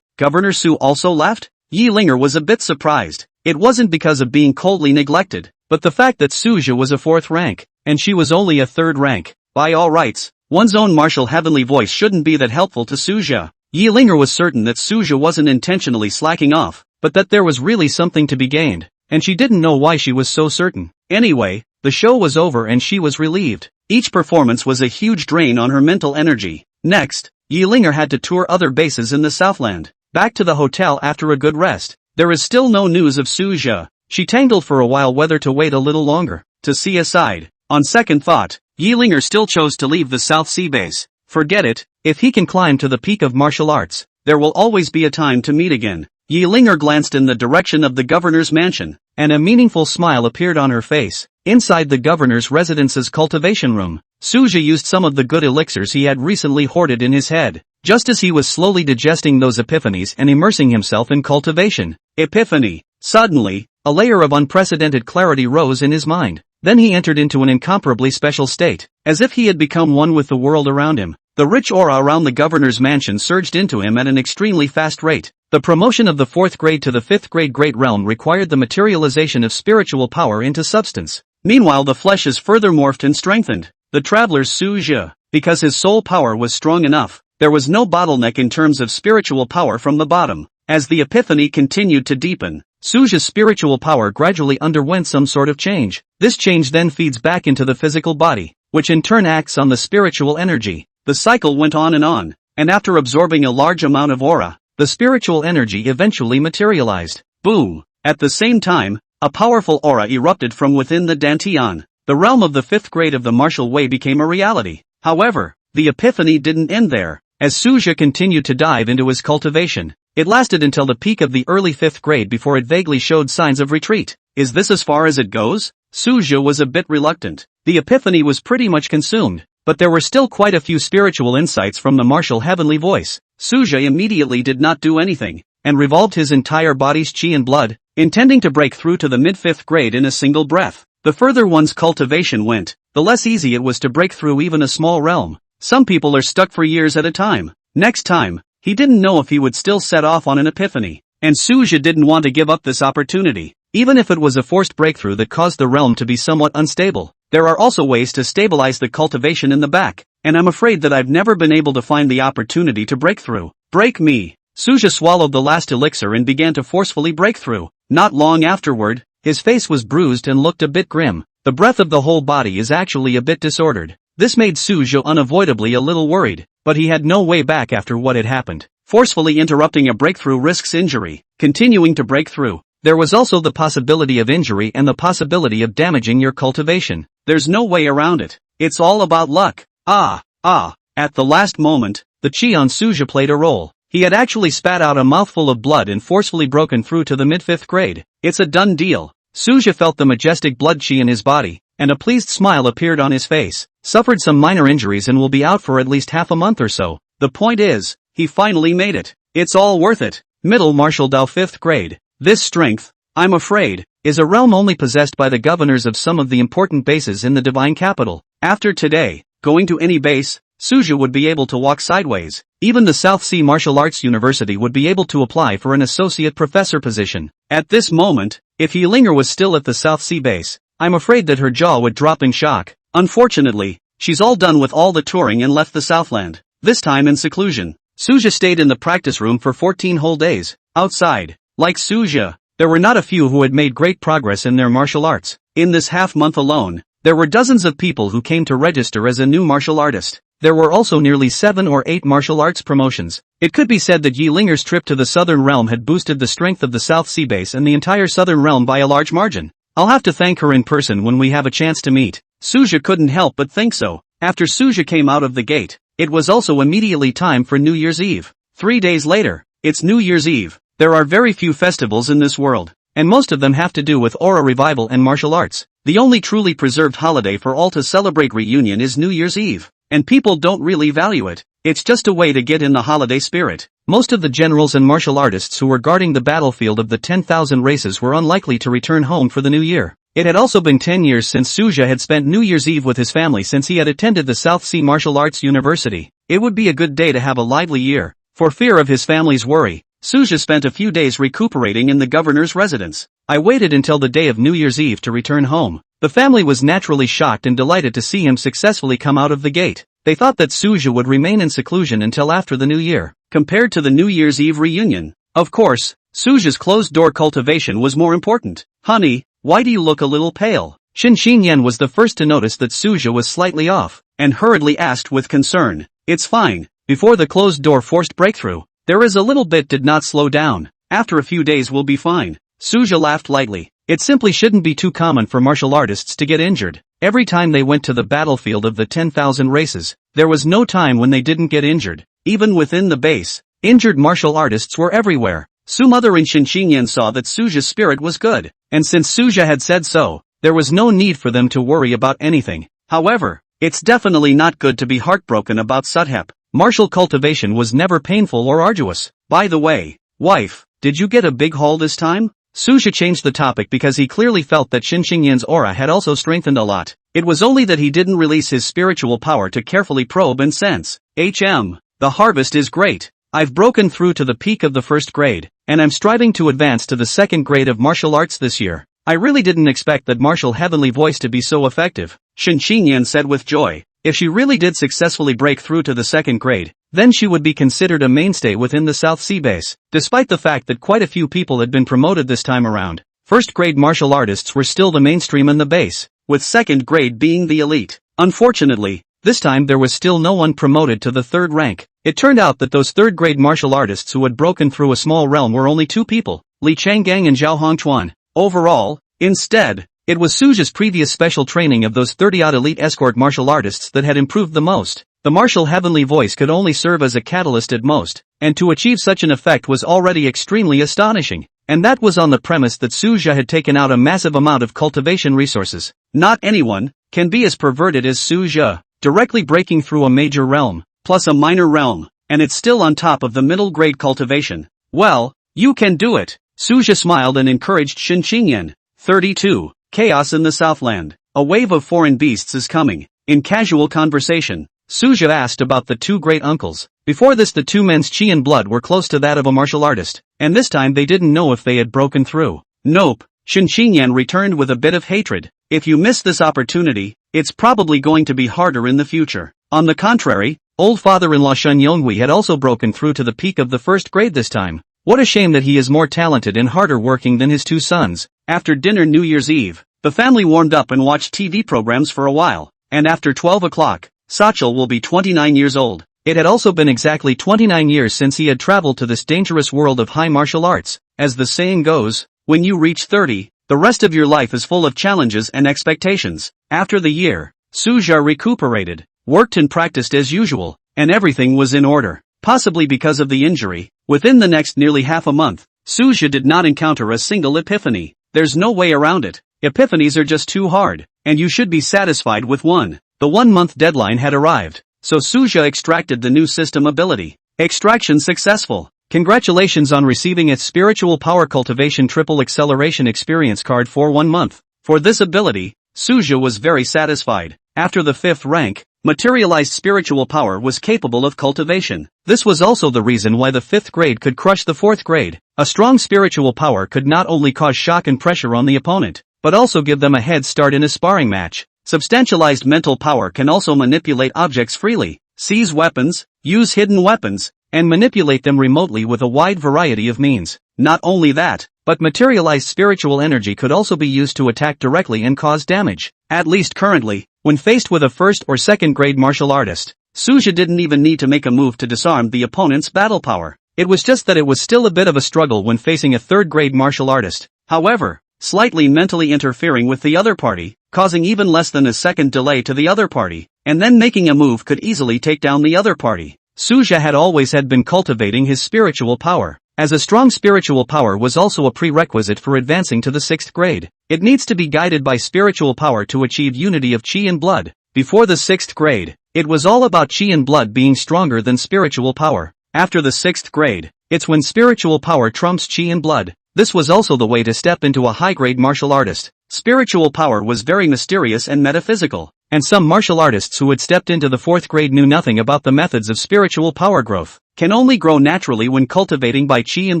Governor Su also left? Yi Linger was a bit surprised. It wasn't because of being coldly neglected, but the fact that Suja was a 4th rank, and she was only a 3rd rank. By all rights, one's own martial heavenly voice shouldn't be that helpful to Suja. Yi Linger was certain that Suja wasn't intentionally slacking off, but that there was really something to be gained, and she didn't know why she was so certain. Anyway, the show was over and she was relieved. Each performance was a huge drain on her mental energy. Next, Yi Linger had to tour other bases in the Southland. Back to the hotel after a good rest. There is still no news of Suja. She tangled for a while whether to wait a little longer, to see aside. On second thought, Yi Linger still chose to leave the South Sea base. Forget it, if he can climb to the peak of martial arts, there will always be a time to meet again. Yi Linger glanced in the direction of the governor's mansion, and a meaningful smile appeared on her face. Inside the governor's residence's cultivation room, Suja used some of the good elixirs he had recently hoarded in his head. Just as he was slowly digesting those epiphanies and immersing himself in cultivation. Epiphany. Suddenly, a layer of unprecedented clarity rose in his mind. Then he entered into an incomparably special state, as if he had become one with the world around him. The rich aura around the governor's mansion surged into him at an extremely fast rate. The promotion of the 4th grade to the 5th grade great realm required the materialization of spiritual power into substance. Meanwhile the flesh is further morphed and strengthened. The traveler's Suja, because his soul power was strong enough, there was no bottleneck in terms of spiritual power from the bottom. As the epiphany continued to deepen, Suja's spiritual power gradually underwent some sort of change. This change then feeds back into the physical body, which in turn acts on the spiritual energy. The cycle went on, and after absorbing a large amount of aura, the spiritual energy eventually materialized. Boom! At the same time, a powerful aura erupted from within the Dantian. The realm of the 5th grade of the martial way became a reality. However, the epiphany didn't end there. As Suja continued to dive into his cultivation, it lasted until the peak of the early 5th grade before it vaguely showed signs of retreat. Is this as far as it goes? Suja was a bit reluctant. The epiphany was pretty much consumed, but there were still quite a few spiritual insights from the martial heavenly voice. Suja immediately did not do anything, and revolved his entire body's chi and blood, intending to break through to the mid-5th grade in a single breath. The further one's cultivation went, the less easy it was to break through even a small realm. Some people are stuck for years at a time. Next time, he didn't know if he would still set off on an epiphany, and Suja didn't want to give up this opportunity, even if it was a forced breakthrough that caused the realm to be somewhat unstable. There are also ways to stabilize the cultivation in the back, and I'm afraid that I've never been able to find the opportunity to break through. Break me! Suja swallowed the last elixir and began to forcefully break through. Not long afterward, his face was bruised and looked a bit grim. The breath of the whole body is actually a bit disordered. This made Suja unavoidably a little worried, but he had no way back after what had happened. Forcefully interrupting a breakthrough risks injury. Continuing to break through, there was also the possibility of injury and the possibility of damaging your cultivation. There's no way around it. It's all about luck. At the last moment, the chi on Suja played a role. He had actually spat out a mouthful of blood and forcefully broken through to the mid-5th grade. It's a done deal. Suja felt the majestic blood chi in his body, and a pleased smile appeared on his face. Suffered some minor injuries and will be out for at least half a month or so. The point is, he finally made it. It's all worth it. Middle Martial Dao 5th grade. This strength, I'm afraid, is a realm only possessed by the governors of some of the important bases in the divine capital. After today, going to any base, Suja would be able to walk sideways. Even the South Sea Martial Arts University would be able to apply for an associate professor position. At this moment, if Yealinger was still at the South Sea base, I'm afraid that her jaw would drop in shock. Unfortunately, she's all done with all the touring and left the Southland, this time in seclusion. Suja stayed in the practice room for 14 whole days. Outside, like Suja, there were not a few who had made great progress in their martial arts. In this half-month alone, there were dozens of people who came to register as a new martial artist. There were also nearly 7 or 8 martial arts promotions. It could be said that Yealinger's trip to the Southern Realm had boosted the strength of the South Sea base and the entire Southern Realm by a large margin. I'll have to thank her in person when we have a chance to meet. Suja couldn't help but think so. After Suja came out of the gate, it was also immediately time for New Year's Eve. 3 days later, it's New Year's Eve. There are very few festivals in this world, and most of them have to do with aura revival and martial arts. The only truly preserved holiday for all to celebrate reunion is New Year's Eve, and people don't really value it. It's just a way to get in the holiday spirit. Most of the generals and martial artists who were guarding the battlefield of the 10,000 races were unlikely to return home for the new year. It had also been 10 years since Suja had spent New Year's Eve with his family since he had attended the South Sea Martial Arts University. It would be a good day to have a lively year. For fear of his family's worry, Suja spent a few days recuperating in the governor's residence. I waited until the day of New Year's Eve to return home. The family was naturally shocked and delighted to see him successfully come out of the gate. They thought that Suja would remain in seclusion until after the new year. Compared to the New Year's Eve reunion, of course, Suja's closed-door cultivation was more important. Honey, why do you look a little pale? Shin Xinyan was the first to notice that Suja was slightly off, and hurriedly asked with concern. It's fine. Before the closed-door forced breakthrough, there is a little bit. Did not slow down. After a few days we'll be fine. Suja laughed lightly. It simply shouldn't be too common for martial artists to get injured. Every time they went to the battlefield of the 10,000 races, there was no time when they didn't get injured. Even within the base, injured martial artists were everywhere. Sumother and Shinxinyan saw that Suja's spirit was good, and since Suja had said so, there was no need for them to worry about anything. However, it's definitely not good to be heartbroken about Suthep. Martial cultivation was never painful or arduous. By the way, wife, did you get a big haul this time? Suja changed the topic because he clearly felt that Xinxingyan's aura had also strengthened a lot. It was only that he didn't release his spiritual power to carefully probe and sense. The harvest is great. I've broken through to the peak of the first grade, and I'm striving to advance to the second grade of martial arts this year. I really didn't expect that martial heavenly voice to be so effective, Xinxingyan said with joy. If she really did successfully break through to the second grade, then she would be considered a mainstay within the South Sea base. Despite the fact that quite a few people had been promoted this time around, first grade martial artists were still the mainstream in the base, with second grade being the elite. Unfortunately, this time there was still no one promoted to the third rank. It turned out that those third grade martial artists who had broken through a small realm were only two people, Li Changgang and Zhao Hongchuan. Overall, instead, it was Suja's previous special training of those 30-odd elite escort martial artists that had improved the most. The martial heavenly voice could only serve as a catalyst at most, and to achieve such an effect was already extremely astonishing. And that was on the premise that Suja had taken out a massive amount of cultivation resources. Not anyone can be as perverted as Suja, directly breaking through a major realm, plus a minor realm, and it's still on top of the middle grade cultivation. Well, you can do it. Suja smiled and encouraged Xinxingyan. 32. Chaos in the Southland. A wave of foreign beasts is coming. In casual conversation, Suja asked about the two great uncles. Before this, the two men's chi and blood were close to that of a martial artist, and this time they didn't know if they had broken through. Nope, Xinxingyan returned with a bit of hatred. If you miss this opportunity, it's probably going to be harder in the future. On the contrary, old father-in-law Shun Yonghui had also broken through to the peak of the first grade this time. What a shame that he is more talented and harder working than his two sons. After dinner New Year's Eve, the family warmed up and watched TV programs for a while, and after 12 o'clock, Sachel will be 29 years old. It had also been exactly 29 years since he had traveled to this dangerous world of high martial arts. As the saying goes, when you reach 30, the rest of your life is full of challenges and expectations. After the year, Suja recuperated, worked and practiced as usual, and everything was in order. Possibly because of the injury, within the next nearly half a month, Suja did not encounter a single epiphany. There's no way around it. Epiphanies are just too hard, and you should be satisfied with one. The 1-month deadline had arrived, so Suja extracted the new system ability. Extraction successful. Congratulations on receiving its Spiritual Power Cultivation Triple Acceleration Experience card for 1 month. For this ability, Suja was very satisfied. After the 5th rank, materialized spiritual power was capable of cultivation. This was also the reason why the 5th grade could crush the 4th grade. A strong spiritual power could not only cause shock and pressure on the opponent, but also give them a head start in a sparring match. Substantialized mental power can also manipulate objects freely, seize weapons, use hidden weapons, and manipulate them remotely with a wide variety of means. Not only that, but materialized spiritual energy could also be used to attack directly and cause damage. At least currently, when faced with a 1st or 2nd grade martial artist, Suja didn't even need to make a move to disarm the opponent's battle power. It was just that it was still a bit of a struggle when facing a 3rd grade martial artist. However, slightly mentally interfering with the other party, causing even less than a second delay to the other party, and then making a move could easily take down the other party. Suja had always been cultivating his spiritual power, as a strong spiritual power was also a prerequisite for advancing to the 6th grade. It needs to be guided by spiritual power to achieve unity of chi and blood. Before the 6th grade, it was all about chi and blood being stronger than spiritual power. After the 6th grade, it's when spiritual power trumps chi and blood. This was also the way to step into a high-grade martial artist. Spiritual power was very mysterious and metaphysical, and some martial artists who had stepped into the 4th grade knew nothing about the methods of spiritual power growth. Can only grow naturally when cultivating by chi and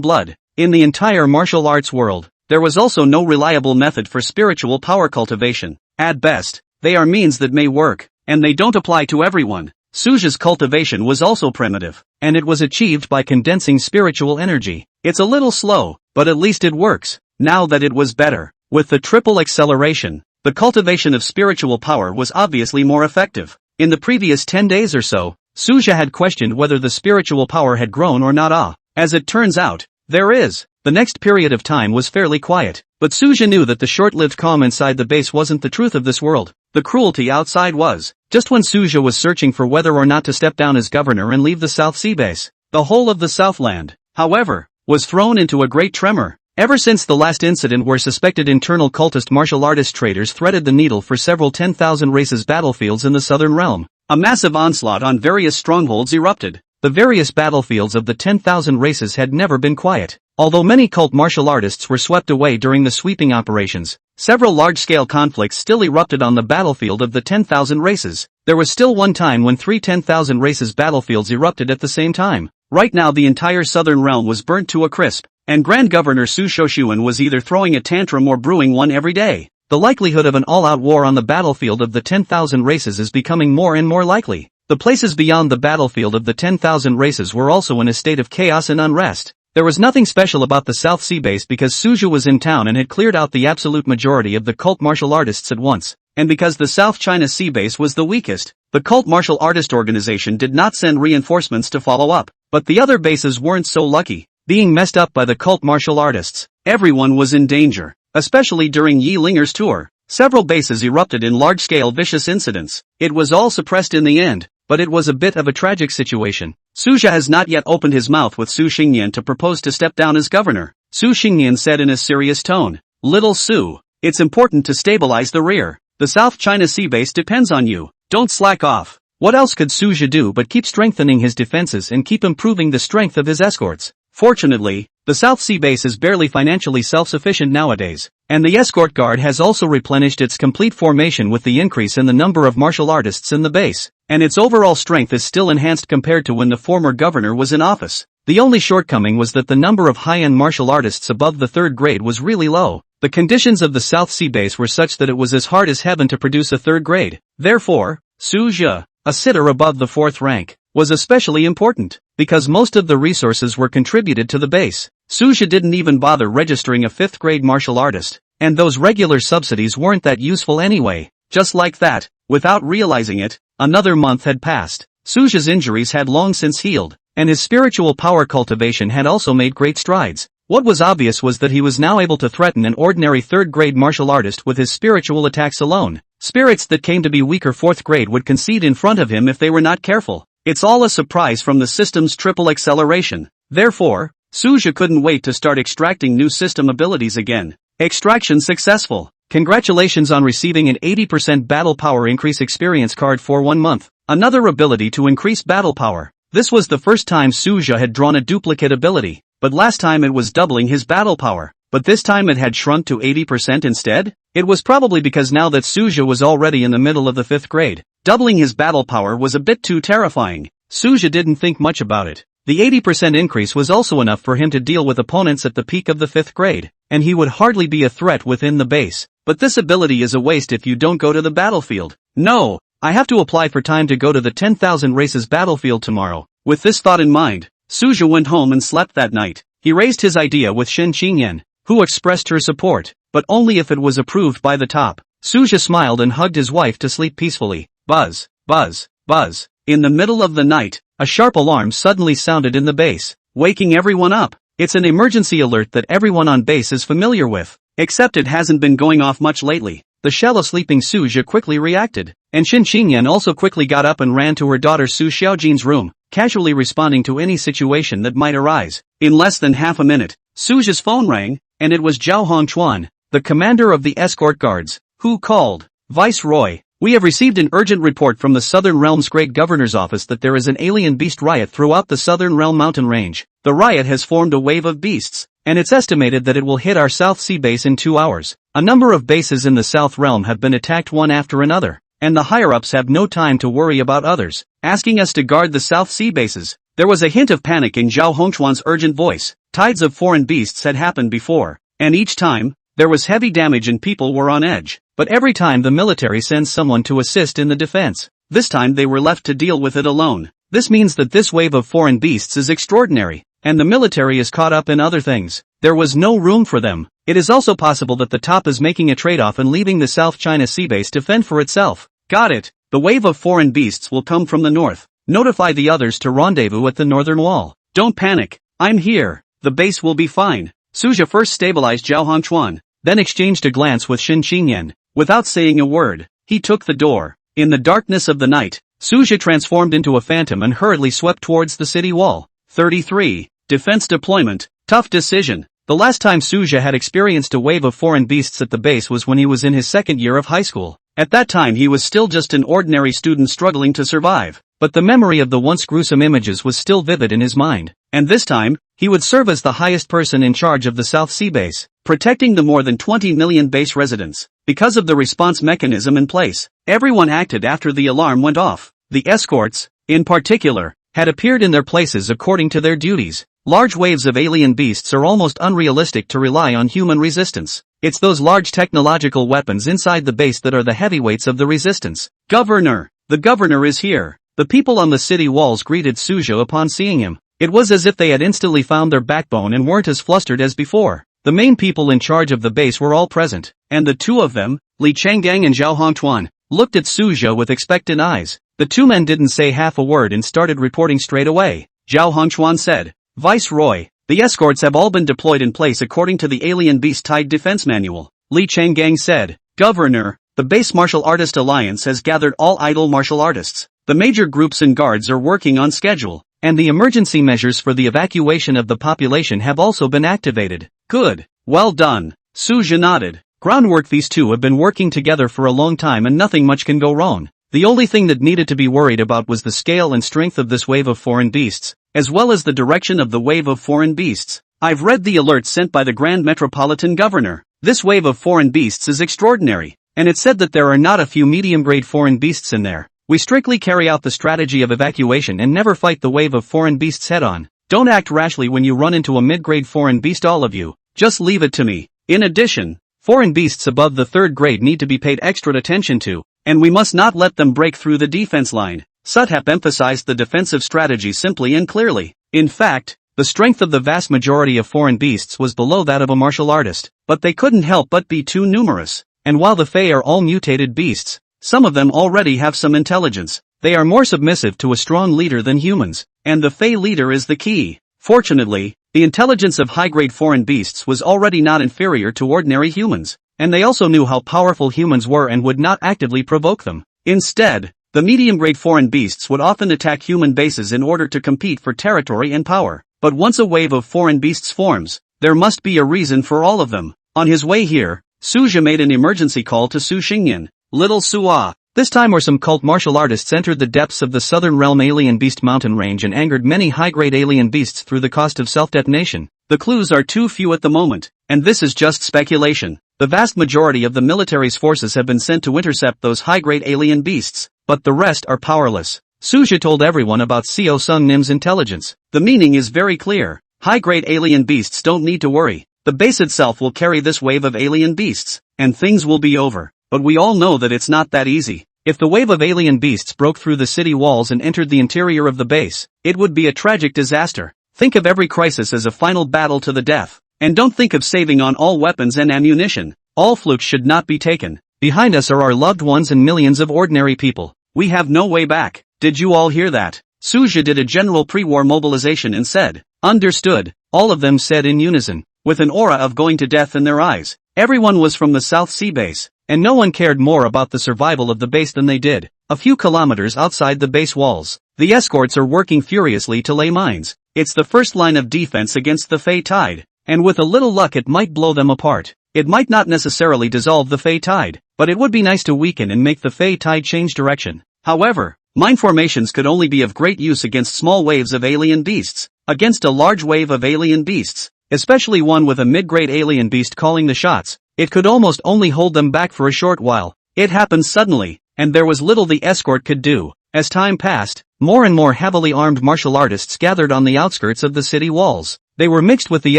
blood. In the entire martial arts world, there was also no reliable method for spiritual power cultivation. At best, they are means that may work, and they don't apply to everyone. Suja's cultivation was also primitive, and it was achieved by condensing spiritual energy. It's a little slow, but at least it works. Now that it was better, with the triple acceleration, the cultivation of spiritual power was obviously more effective. In the previous 10 days or so, Suja had questioned whether the spiritual power had grown or not. As it turns out, there is. The next period of time was fairly quiet, but Suja knew that the short-lived calm inside the base wasn't the truth of this world. The cruelty outside was. Just when Suja was searching for whether or not to step down as governor and leave the South Sea base, the whole of the Southland, however, was thrown into a great tremor. Ever since the last incident where suspected internal cultist martial artist traders threaded the needle for several 10,000 races battlefields in the southern realm, a massive onslaught on various strongholds erupted. The various battlefields of the 10,000 races had never been quiet. Although many cult martial artists were swept away during the sweeping operations, several large-scale conflicts still erupted on the battlefield of the 10,000 races. There was still one time when 10,000 races battlefields erupted at the same time. Right now the entire southern realm was burnt to a crisp, and Grand Governor Su Shoshuan was either throwing a tantrum or brewing one every day. The likelihood of an all-out war on the battlefield of the 10,000 races is becoming more and more likely. The places beyond the battlefield of the 10,000 races were also in a state of chaos and unrest. There was nothing special about the South Sea base because Suju was in town and had cleared out the absolute majority of the cult martial artists at once, and because the South China Sea base was the weakest, the cult martial artist organization did not send reinforcements to follow up. But the other bases weren't so lucky, being messed up by the cult martial artists. Everyone was in danger, especially during Yi Linger's tour. Several bases erupted in large-scale vicious incidents. It was all suppressed in the end, but it was a bit of a tragic situation. Suja has not yet opened his mouth with Su Xingnian to propose to step down as governor. Su Xingnian said in a serious tone, "Little Su, it's important to stabilize the rear. The South China Sea base depends on you. Don't slack off." What else could Suja do but keep strengthening his defenses and keep improving the strength of his escorts? Fortunately, the South Sea base is barely financially self-sufficient nowadays, and the escort guard has also replenished its complete formation with the increase in the number of martial artists in the base, and its overall strength is still enhanced compared to when the former governor was in office. The only shortcoming was that the number of high-end martial artists above the 3rd grade was really low. The conditions of the South Sea base were such that it was as hard as heaven to produce a 3rd grade. Therefore, Suja, a sitter above the 4th rank, was especially important, because most of the resources were contributed to the base. Suja didn't even bother registering a 5th grade martial artist, and those regular subsidies weren't that useful anyway. Just like that, without realizing it, another month had passed. Suja's injuries had long since healed, and his spiritual power cultivation had also made great strides. What was obvious was that he was now able to threaten an ordinary 3rd grade martial artist with his spiritual attacks alone. Spirits that came to be weaker 4th grade would concede in front of him if they were not careful. It's all a surprise from the system's triple acceleration. Therefore, Suja couldn't wait to start extracting new system abilities again. Extraction successful. Congratulations on receiving an 80% battle power increase experience card for 1 month. Another ability to increase battle power. This was the first time Suja had drawn a duplicate ability, but last time it was doubling his battle power. But this time it had shrunk to 80% instead? It was probably because now that Suja was already in the middle of the 5th grade, doubling his battle power was a bit too terrifying. Suja didn't think much about it. The 80% increase was also enough for him to deal with opponents at the peak of the 5th grade, and he would hardly be a threat within the base. But this ability is a waste if you don't go to the battlefield. No, I have to apply for time to go to the 10,000 races battlefield tomorrow. With this thought in mind, Suja went home and slept that night. He raised his idea with Shen Qingyan, who expressed her support, but only if it was approved by the top. Suja smiled and hugged his wife to sleep peacefully. Buzz, buzz, buzz. In the middle of the night, a sharp alarm suddenly sounded in the base, waking everyone up. It's an emergency alert that everyone on base is familiar with, except it hasn't been going off much lately. The shallow sleeping Suja quickly reacted, and Shen Qingyan also quickly got up and ran to her daughter Su Xiaojin's room, casually responding to any situation that might arise. In less than half a minute, Suja's phone rang, and it was Zhao Hongchuan, the commander of the escort guards, who called. Viceroy, we have received an urgent report from the Southern Realm's Great Governor's office that there is an alien beast riot throughout the Southern Realm mountain range. The riot has formed a wave of beasts, and it's estimated that it will hit our South Sea base in 2 hours. A number of bases in the South Realm have been attacked one after another, and the higher-ups have no time to worry about others, asking us to guard the South Sea bases. There was a hint of panic in Zhao Hongchuan's urgent voice. Tides of foreign beasts had happened before, and each time, there was heavy damage and people were on edge. But every time the military sends someone to assist in the defense, this time they were left to deal with it alone. This means that this wave of foreign beasts is extraordinary, and the military is caught up in other things. There was no room for them. It is also possible that the top is making a trade-off and leaving the South China Sea base to fend for itself. Got it. The wave of foreign beasts will come from the north. Notify the others to rendezvous at the northern wall. Don't panic. I'm here. The base will be fine. Suja first stabilized Zhao Hongchuan, then exchanged a glance with Shen Qingyan. Without saying a word, he took the door. In the darkness of the night, Suja transformed into a phantom and hurriedly swept towards the city wall. 33. Defense deployment. Tough decision. The last time Suja had experienced a wave of foreign beasts at the base was when he was in his 2nd year of high school. At that time he was still just an ordinary student struggling to survive, but the memory of the once gruesome images was still vivid in his mind, and this time, he would serve as the highest person in charge of the South Sea base, protecting the more than 20 million base residents. Because of the response mechanism in place, everyone acted after the alarm went off. The escorts, in particular, had appeared in their places according to their duties. Large waves of alien beasts are almost unrealistic to rely on human resistance. It's those large technological weapons inside the base that are the heavyweights of the resistance. Governor! The governor is here! The people on the city walls greeted Suja upon seeing him. It was as if they had instantly found their backbone and weren't as flustered as before. The main people in charge of the base were all present, and the two of them, Li Changgang and Zhao Hongtuan, looked at Suja with expectant eyes. The two men didn't say half a word and started reporting straight away. Zhao Hongtuan said, "Viceroy, the escorts have all been deployed in place according to the Alien Beast-Tied Defense Manual." Li Changgang said, "Governor, the Base Martial Artist Alliance has gathered all idle martial artists. The major groups and guards are working on schedule, and the emergency measures for the evacuation of the population have also been activated." "Good. Well done." Suja nodded. Groundwork. These two have been working together for a long time and nothing much can go wrong. The only thing that needed to be worried about was the scale and strength of this wave of foreign beasts, as well as the direction of the wave of foreign beasts. I've read the alert sent by the Grand Metropolitan Governor. This wave of foreign beasts is extraordinary, and it said that there are not a few medium-grade foreign beasts in there. We strictly carry out the strategy of evacuation and never fight the wave of foreign beasts head-on. Don't act rashly when you run into a mid-grade foreign beast, all of you. Just leave it to me. In addition, foreign beasts above the 3rd grade need to be paid extra attention to, and we must not let them break through the defense line. Suthep emphasized the defensive strategy simply and clearly. In fact, the strength of the vast majority of foreign beasts was below that of a martial artist, but they couldn't help but be too numerous. And while the Fae are all mutated beasts, some of them already have some intelligence. They are more submissive to a strong leader than humans, and the Fae leader is the key. Fortunately, the intelligence of high-grade foreign beasts was already not inferior to ordinary humans, and they also knew how powerful humans were and would not actively provoke them. Instead, the medium-grade foreign beasts would often attack human bases in order to compete for territory and power. But once a wave of foreign beasts forms, there must be a reason for all of them. On his way here, Suja made an emergency call to Su Xingyan, Little Sua. This time where some cult martial artists entered the depths of the southern realm alien beast mountain range and angered many high-grade alien beasts through the cost of self-detonation. The clues are too few at the moment, and this is just speculation. The vast majority of the military's forces have been sent to intercept those high-grade alien beasts, but the rest are powerless. Suja told everyone about Seo Sung Nim's intelligence. The meaning is very clear. High-grade alien beasts don't need to worry. The base itself will carry this wave of alien beasts, and things will be over. But we all know that it's not that easy. If the wave of alien beasts broke through the city walls and entered the interior of the base, it would be a tragic disaster. Think of every crisis as a final battle to the death. And don't think of saving on all weapons and ammunition. All flukes should not be taken. Behind us are our loved ones and millions of ordinary people. We have no way back. Did you all hear that? Suja did a general pre-war mobilization and said, "Understood." All of them said in unison, with an aura of going to death in their eyes. Everyone was from the South Sea base, and no one cared more about the survival of the base than they did. A few kilometers outside the base walls, the escorts are working furiously to lay mines. It's the first line of defense against the Fey Tide, and with a little luck it might blow them apart. It might not necessarily dissolve the Fey Tide, but it would be nice to weaken and make the Fey Tide change direction. However, mine formations could only be of great use against small waves of alien beasts. Against a large wave of alien beasts, especially one with a mid-grade alien beast calling the shots, it could almost only hold them back for a short while. It happened suddenly, and there was little the escort could do. As time passed, more and more heavily armed martial artists gathered on the outskirts of the city walls. They were mixed with the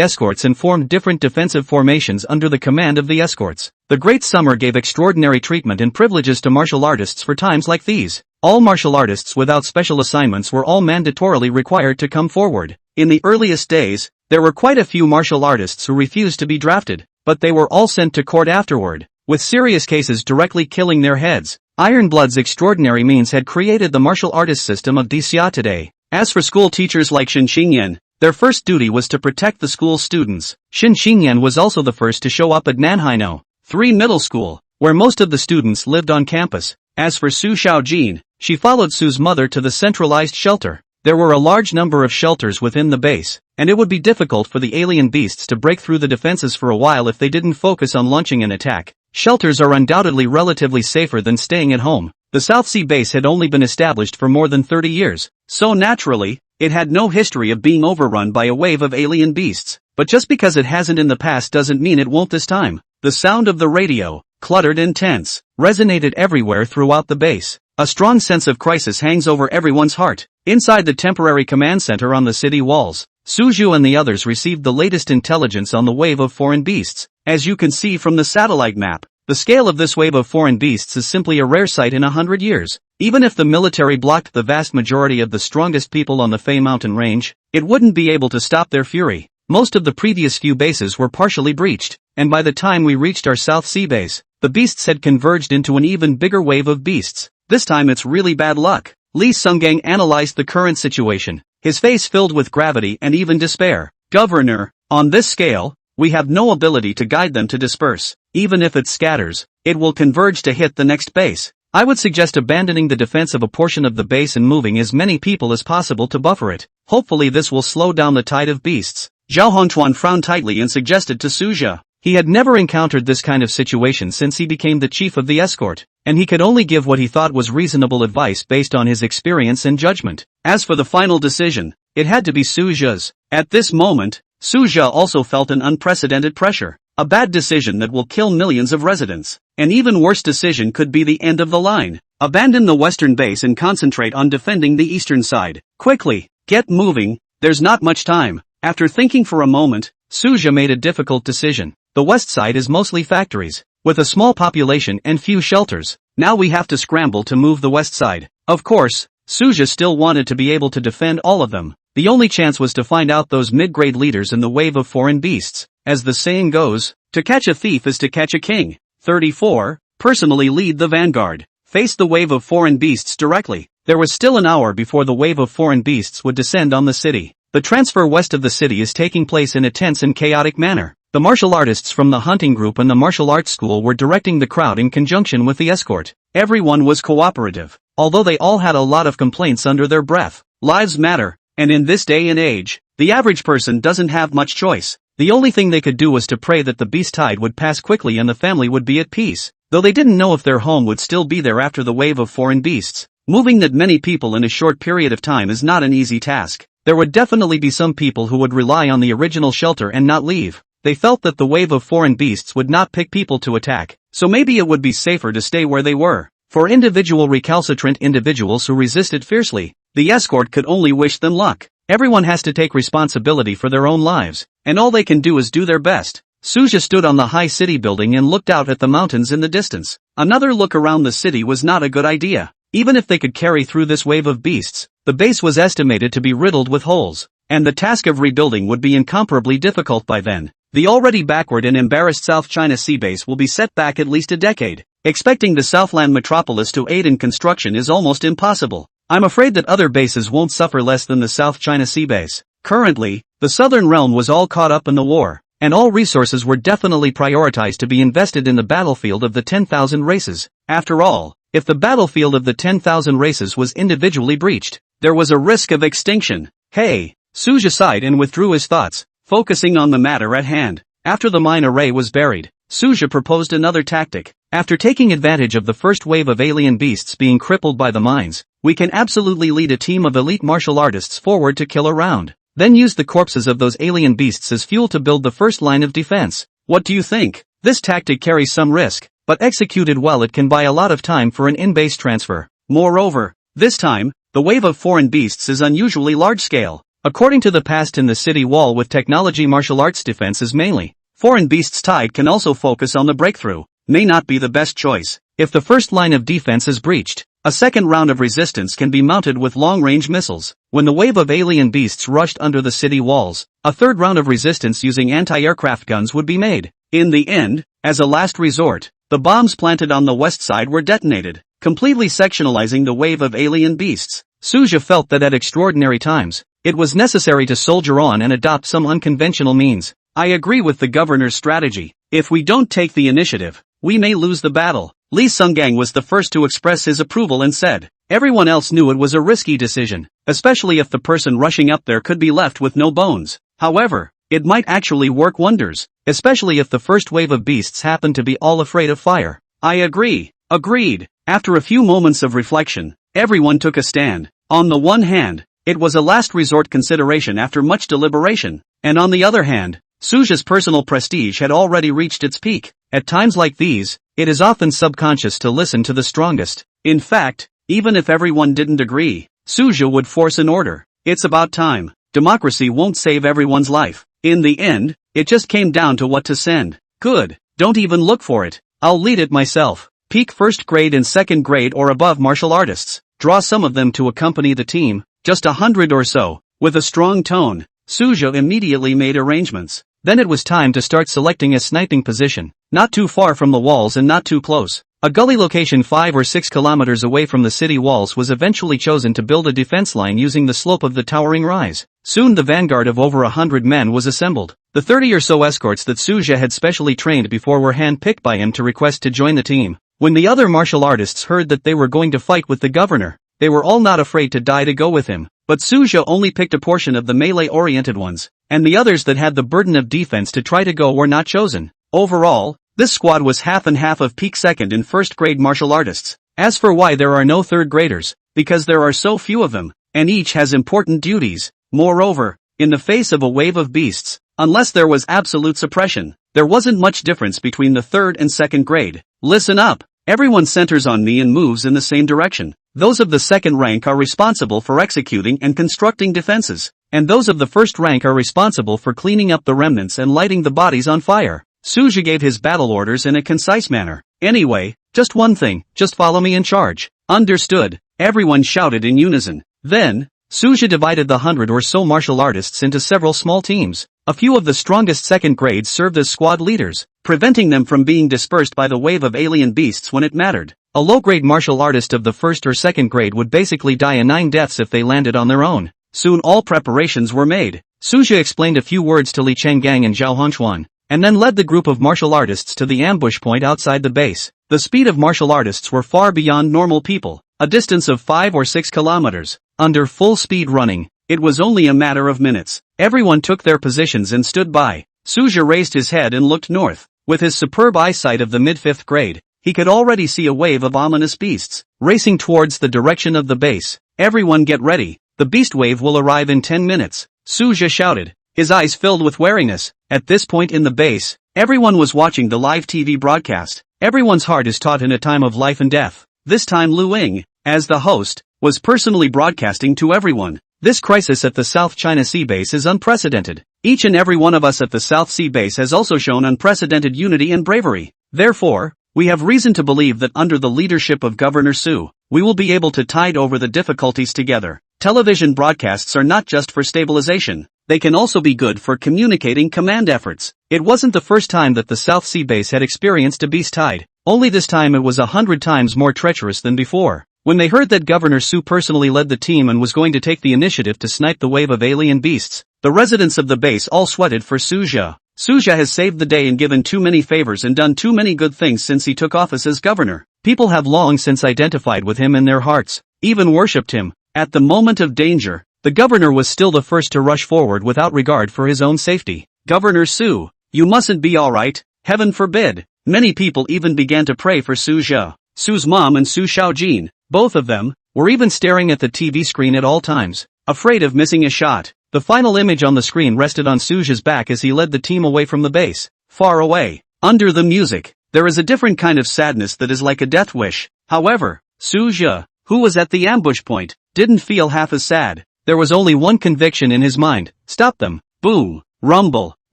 escorts and formed different defensive formations under the command of the escorts. The Great Summer gave extraordinary treatment and privileges to martial artists for times like these. All martial artists without special assignments were all mandatorily required to come forward. In the earliest days, there were quite a few martial artists who refused to be drafted, but they were all sent to court afterward, with serious cases directly killing their heads. Ironblood's extraordinary means had created the martial artist system of Dixia today. As for school teachers like Shin Xingyan, their first duty was to protect the school students. Shin Xingyan was also the first to show up at Nanhaino 3 Middle School, where most of the students lived on campus. As for Su Xiaojin, she followed Su's mother to the centralized shelter. There were a large number of shelters within the base, and it would be difficult for the alien beasts to break through the defenses for a while if they didn't focus on launching an attack. Shelters are undoubtedly relatively safer than staying at home. The South Sea base had only been established for more than 30 years, so naturally, It had no history of being overrun by a wave of alien beasts, but just because it hasn't in the past doesn't mean it won't this time. The sound of the radio, cluttered and tense, resonated everywhere throughout the base. A strong sense of crisis hangs over everyone's heart. Inside the temporary command center on the city walls, Suju and the others received the latest intelligence on the wave of foreign beasts. As you can see from the satellite map, the scale of this wave of foreign beasts is simply a rare sight in 100 years. Even if the military blocked the vast majority of the strongest people on the Fei mountain range, it wouldn't be able to stop their fury. Most of the previous few bases were partially breached, and by the time we reached our South Sea base, the beasts had converged into an even bigger wave of beasts. This time it's really bad luck. Lee Sunggang analyzed the current situation, his face filled with gravity and even despair. Governor, on this scale, we have no ability to guide them to disperse. Even if it scatters, it will converge to hit the next base. I would suggest abandoning the defense of a portion of the base and moving as many people as possible to buffer it. Hopefully this will slow down the tide of beasts. Zhao Hongchuan frowned tightly and suggested to Suja. He had never encountered this kind of situation since he became the chief of the escort, and he could only give what he thought was reasonable advice based on his experience and judgment. As for the final decision, it had to be Suja's. At this moment, Suja also felt an unprecedented pressure. A bad decision that will kill millions of residents. An even worse decision could be the end of the line. Abandon the western base and concentrate on defending the eastern side. Quickly, get moving, there's not much time. After thinking for a moment, Suja made a difficult decision. The west side is mostly factories, with a small population and few shelters. Now we have to scramble to move the west side. Of course, Suja still wanted to be able to defend all of them. The only chance was to find out those mid-grade leaders in the wave of foreign beasts. As the saying goes, to catch a thief is to catch a king. 34. Personally lead the vanguard. Face the wave of foreign beasts directly. There was still an hour before the wave of foreign beasts would descend on the city. The transfer west of the city is taking place in a tense and chaotic manner. The martial artists from the hunting group and the martial arts school were directing the crowd in conjunction with the escort. Everyone was cooperative, although they all had a lot of complaints under their breath. Lives matter, and in this day and age, the average person doesn't have much choice. The only thing they could do was to pray that the beast tide would pass quickly and the family would be at peace, though they didn't know if their home would still be there after the wave of foreign beasts. Moving that many people in a short period of time is not an easy task. There would definitely be some people who would rely on the original shelter and not leave. They felt that the wave of foreign beasts would not pick people to attack, so maybe it would be safer to stay where they were. For individual recalcitrant individuals who resisted fiercely, the escort could only wish them luck. Everyone has to take responsibility for their own lives, and all they can do is do their best. Suja stood on the high city building and looked out at the mountains in the distance. Another look around the city was not a good idea. Even if they could carry through this wave of beasts, the base was estimated to be riddled with holes, and the task of rebuilding would be incomparably difficult by then. The already backward and embarrassed South China Sea base will be set back at least a decade. Expecting the Southland metropolis to aid in construction is almost impossible. I'm afraid that other bases won't suffer less than the South China Sea base. Currently, the Southern realm was all caught up in the war, and all resources were definitely prioritized to be invested in the battlefield of the 10,000 races. After all, if the battlefield of the 10,000 races was individually breached, there was a risk of extinction. Hey, Suja sighed and withdrew his thoughts, focusing on the matter at hand. After the mine array was buried, Suja proposed another tactic. After taking advantage of the first wave of alien beasts being crippled by the mines, we can absolutely lead a team of elite martial artists forward to kill around. Then use the corpses of those alien beasts as fuel to build the first line of defense. What do you think? This tactic carries some risk, but executed well it can buy a lot of time for an in-base transfer. Moreover, this time, the wave of foreign beasts is unusually large-scale. According to the past in the city wall with technology martial arts defenses mainly, foreign beasts tide can also focus on the breakthrough. May not be the best choice. If the first line of defense is breached, a second round of resistance can be mounted with long-range missiles. When the wave of alien beasts rushed under the city walls, a third round of resistance using anti-aircraft guns would be made. In the end, as a last resort, the bombs planted on the west side were detonated, completely sectionalizing the wave of alien beasts. Suja felt that at extraordinary times, it was necessary to soldier on and adopt some unconventional means. I agree with the governor's strategy. If we don't take the initiative, we may lose the battle. Lee Sunggang was the first to express his approval and said, everyone else knew it was a risky decision, especially if the person rushing up there could be left with no bones. However, it might actually work wonders, especially if the first wave of beasts happen to be all afraid of fire. I agree. Agreed. After a few moments of reflection, everyone took a stand. On the one hand, It was a last resort consideration after much deliberation. And on the other hand, Suja's personal prestige had already reached its peak. At times like these, it is often subconscious to listen to the strongest. In fact, even if everyone didn't agree, Suja would force an order. It's about time. Democracy won't save everyone's life. In the end, it just came down to what to send. Good. Don't even look for it. I'll lead it myself. Peak first grade and second grade or above martial artists. Draw some of them to accompany the team, just 100 or so. With a strong tone, Suja immediately made arrangements. Then it was time to start selecting a sniping position. Not too far from the walls and not too close. A gully location 5 or 6 kilometers away from the city walls was eventually chosen to build a defense line using the slope of the towering rise. Soon the vanguard of over 100 men was assembled. The 30 or so escorts that Suja had specially trained before were hand-picked by him to request to join the team. When the other martial artists heard that they were going to fight with the governor, they were all not afraid to die to go with him. But Suja only picked a portion of the melee-oriented ones, and the others that had the burden of defense to try to go were not chosen. Overall, this squad was half and half of peak second and first grade martial artists. As for why there are no third graders, because there are so few of them, and each has important duties. Moreover, in the face of a wave of beasts, unless there was absolute suppression, there wasn't much difference between the third and second grade. Listen up. Everyone centers on me and moves in the same direction. Those of the second rank are responsible for executing and constructing defenses, and those of the first rank are responsible for cleaning up the remnants and lighting the bodies on fire. Suja gave his battle orders in a concise manner. Anyway, just one thing, just follow me in charge. Understood. Everyone shouted in unison. Then, Suja divided the 100 or so martial artists into several small teams. A few of the strongest second grades served as squad leaders, preventing them from being dispersed by the wave of alien beasts when it mattered. A low-grade martial artist of the first or second grade would basically die in 9 deaths if they landed on their own. Soon all preparations were made. Suja explained a few words to Li Changgang and Zhao Hongchuan, and then led the group of martial artists to the ambush point outside the base. The speed of martial artists were far beyond normal people, a distance of 5 or 6 kilometers. Under full speed running, it was only a matter of minutes. Everyone took their positions and stood by. Suja raised his head and looked north. With his superb eyesight of the mid-5th grade, he could already see a wave of ominous beasts, racing towards the direction of the base. Everyone get ready. The beast wave will arrive in 10 minutes. Suja shouted, his eyes filled with wariness. At this point in the base, everyone was watching the live TV broadcast. Everyone's heart is taut in a time of life and death. This time Lu Ying, as the host, was personally broadcasting to everyone. This crisis at the South China Sea base is unprecedented. Each and every one of us at the South Sea base has also shown unprecedented unity and bravery. Therefore, we have reason to believe that under the leadership of Governor Su, we will be able to tide over the difficulties together. Television broadcasts are not just for stabilization. They can also be good for communicating command efforts. It wasn't the first time that the South Sea base had experienced a beast tide. Only this time it was 100 times more treacherous than before. When they heard that Governor Su personally led the team and was going to take the initiative to snipe the wave of alien beasts, the residents of the base all sweated for Suja. Suja has saved the day and given too many favors and done too many good things since he took office as governor. People have long since identified with him in their hearts, even worshipped him. At the moment of danger, the governor was still the first to rush forward without regard for his own safety. Governor Su, you mustn't be alright, heaven forbid. Many people even began to pray for Suja. Su's mom and Su Xiaojin, both of them, were even staring at the TV screen at all times, afraid of missing a shot. The final image on the screen rested on Suja's back as he led the team away from the base. Far away, under the music, there is a different kind of sadness that is like a death wish. However, Suja, who was at the ambush point, didn't feel half as sad. There was only one conviction in his mind: stop them. Boom, rumble,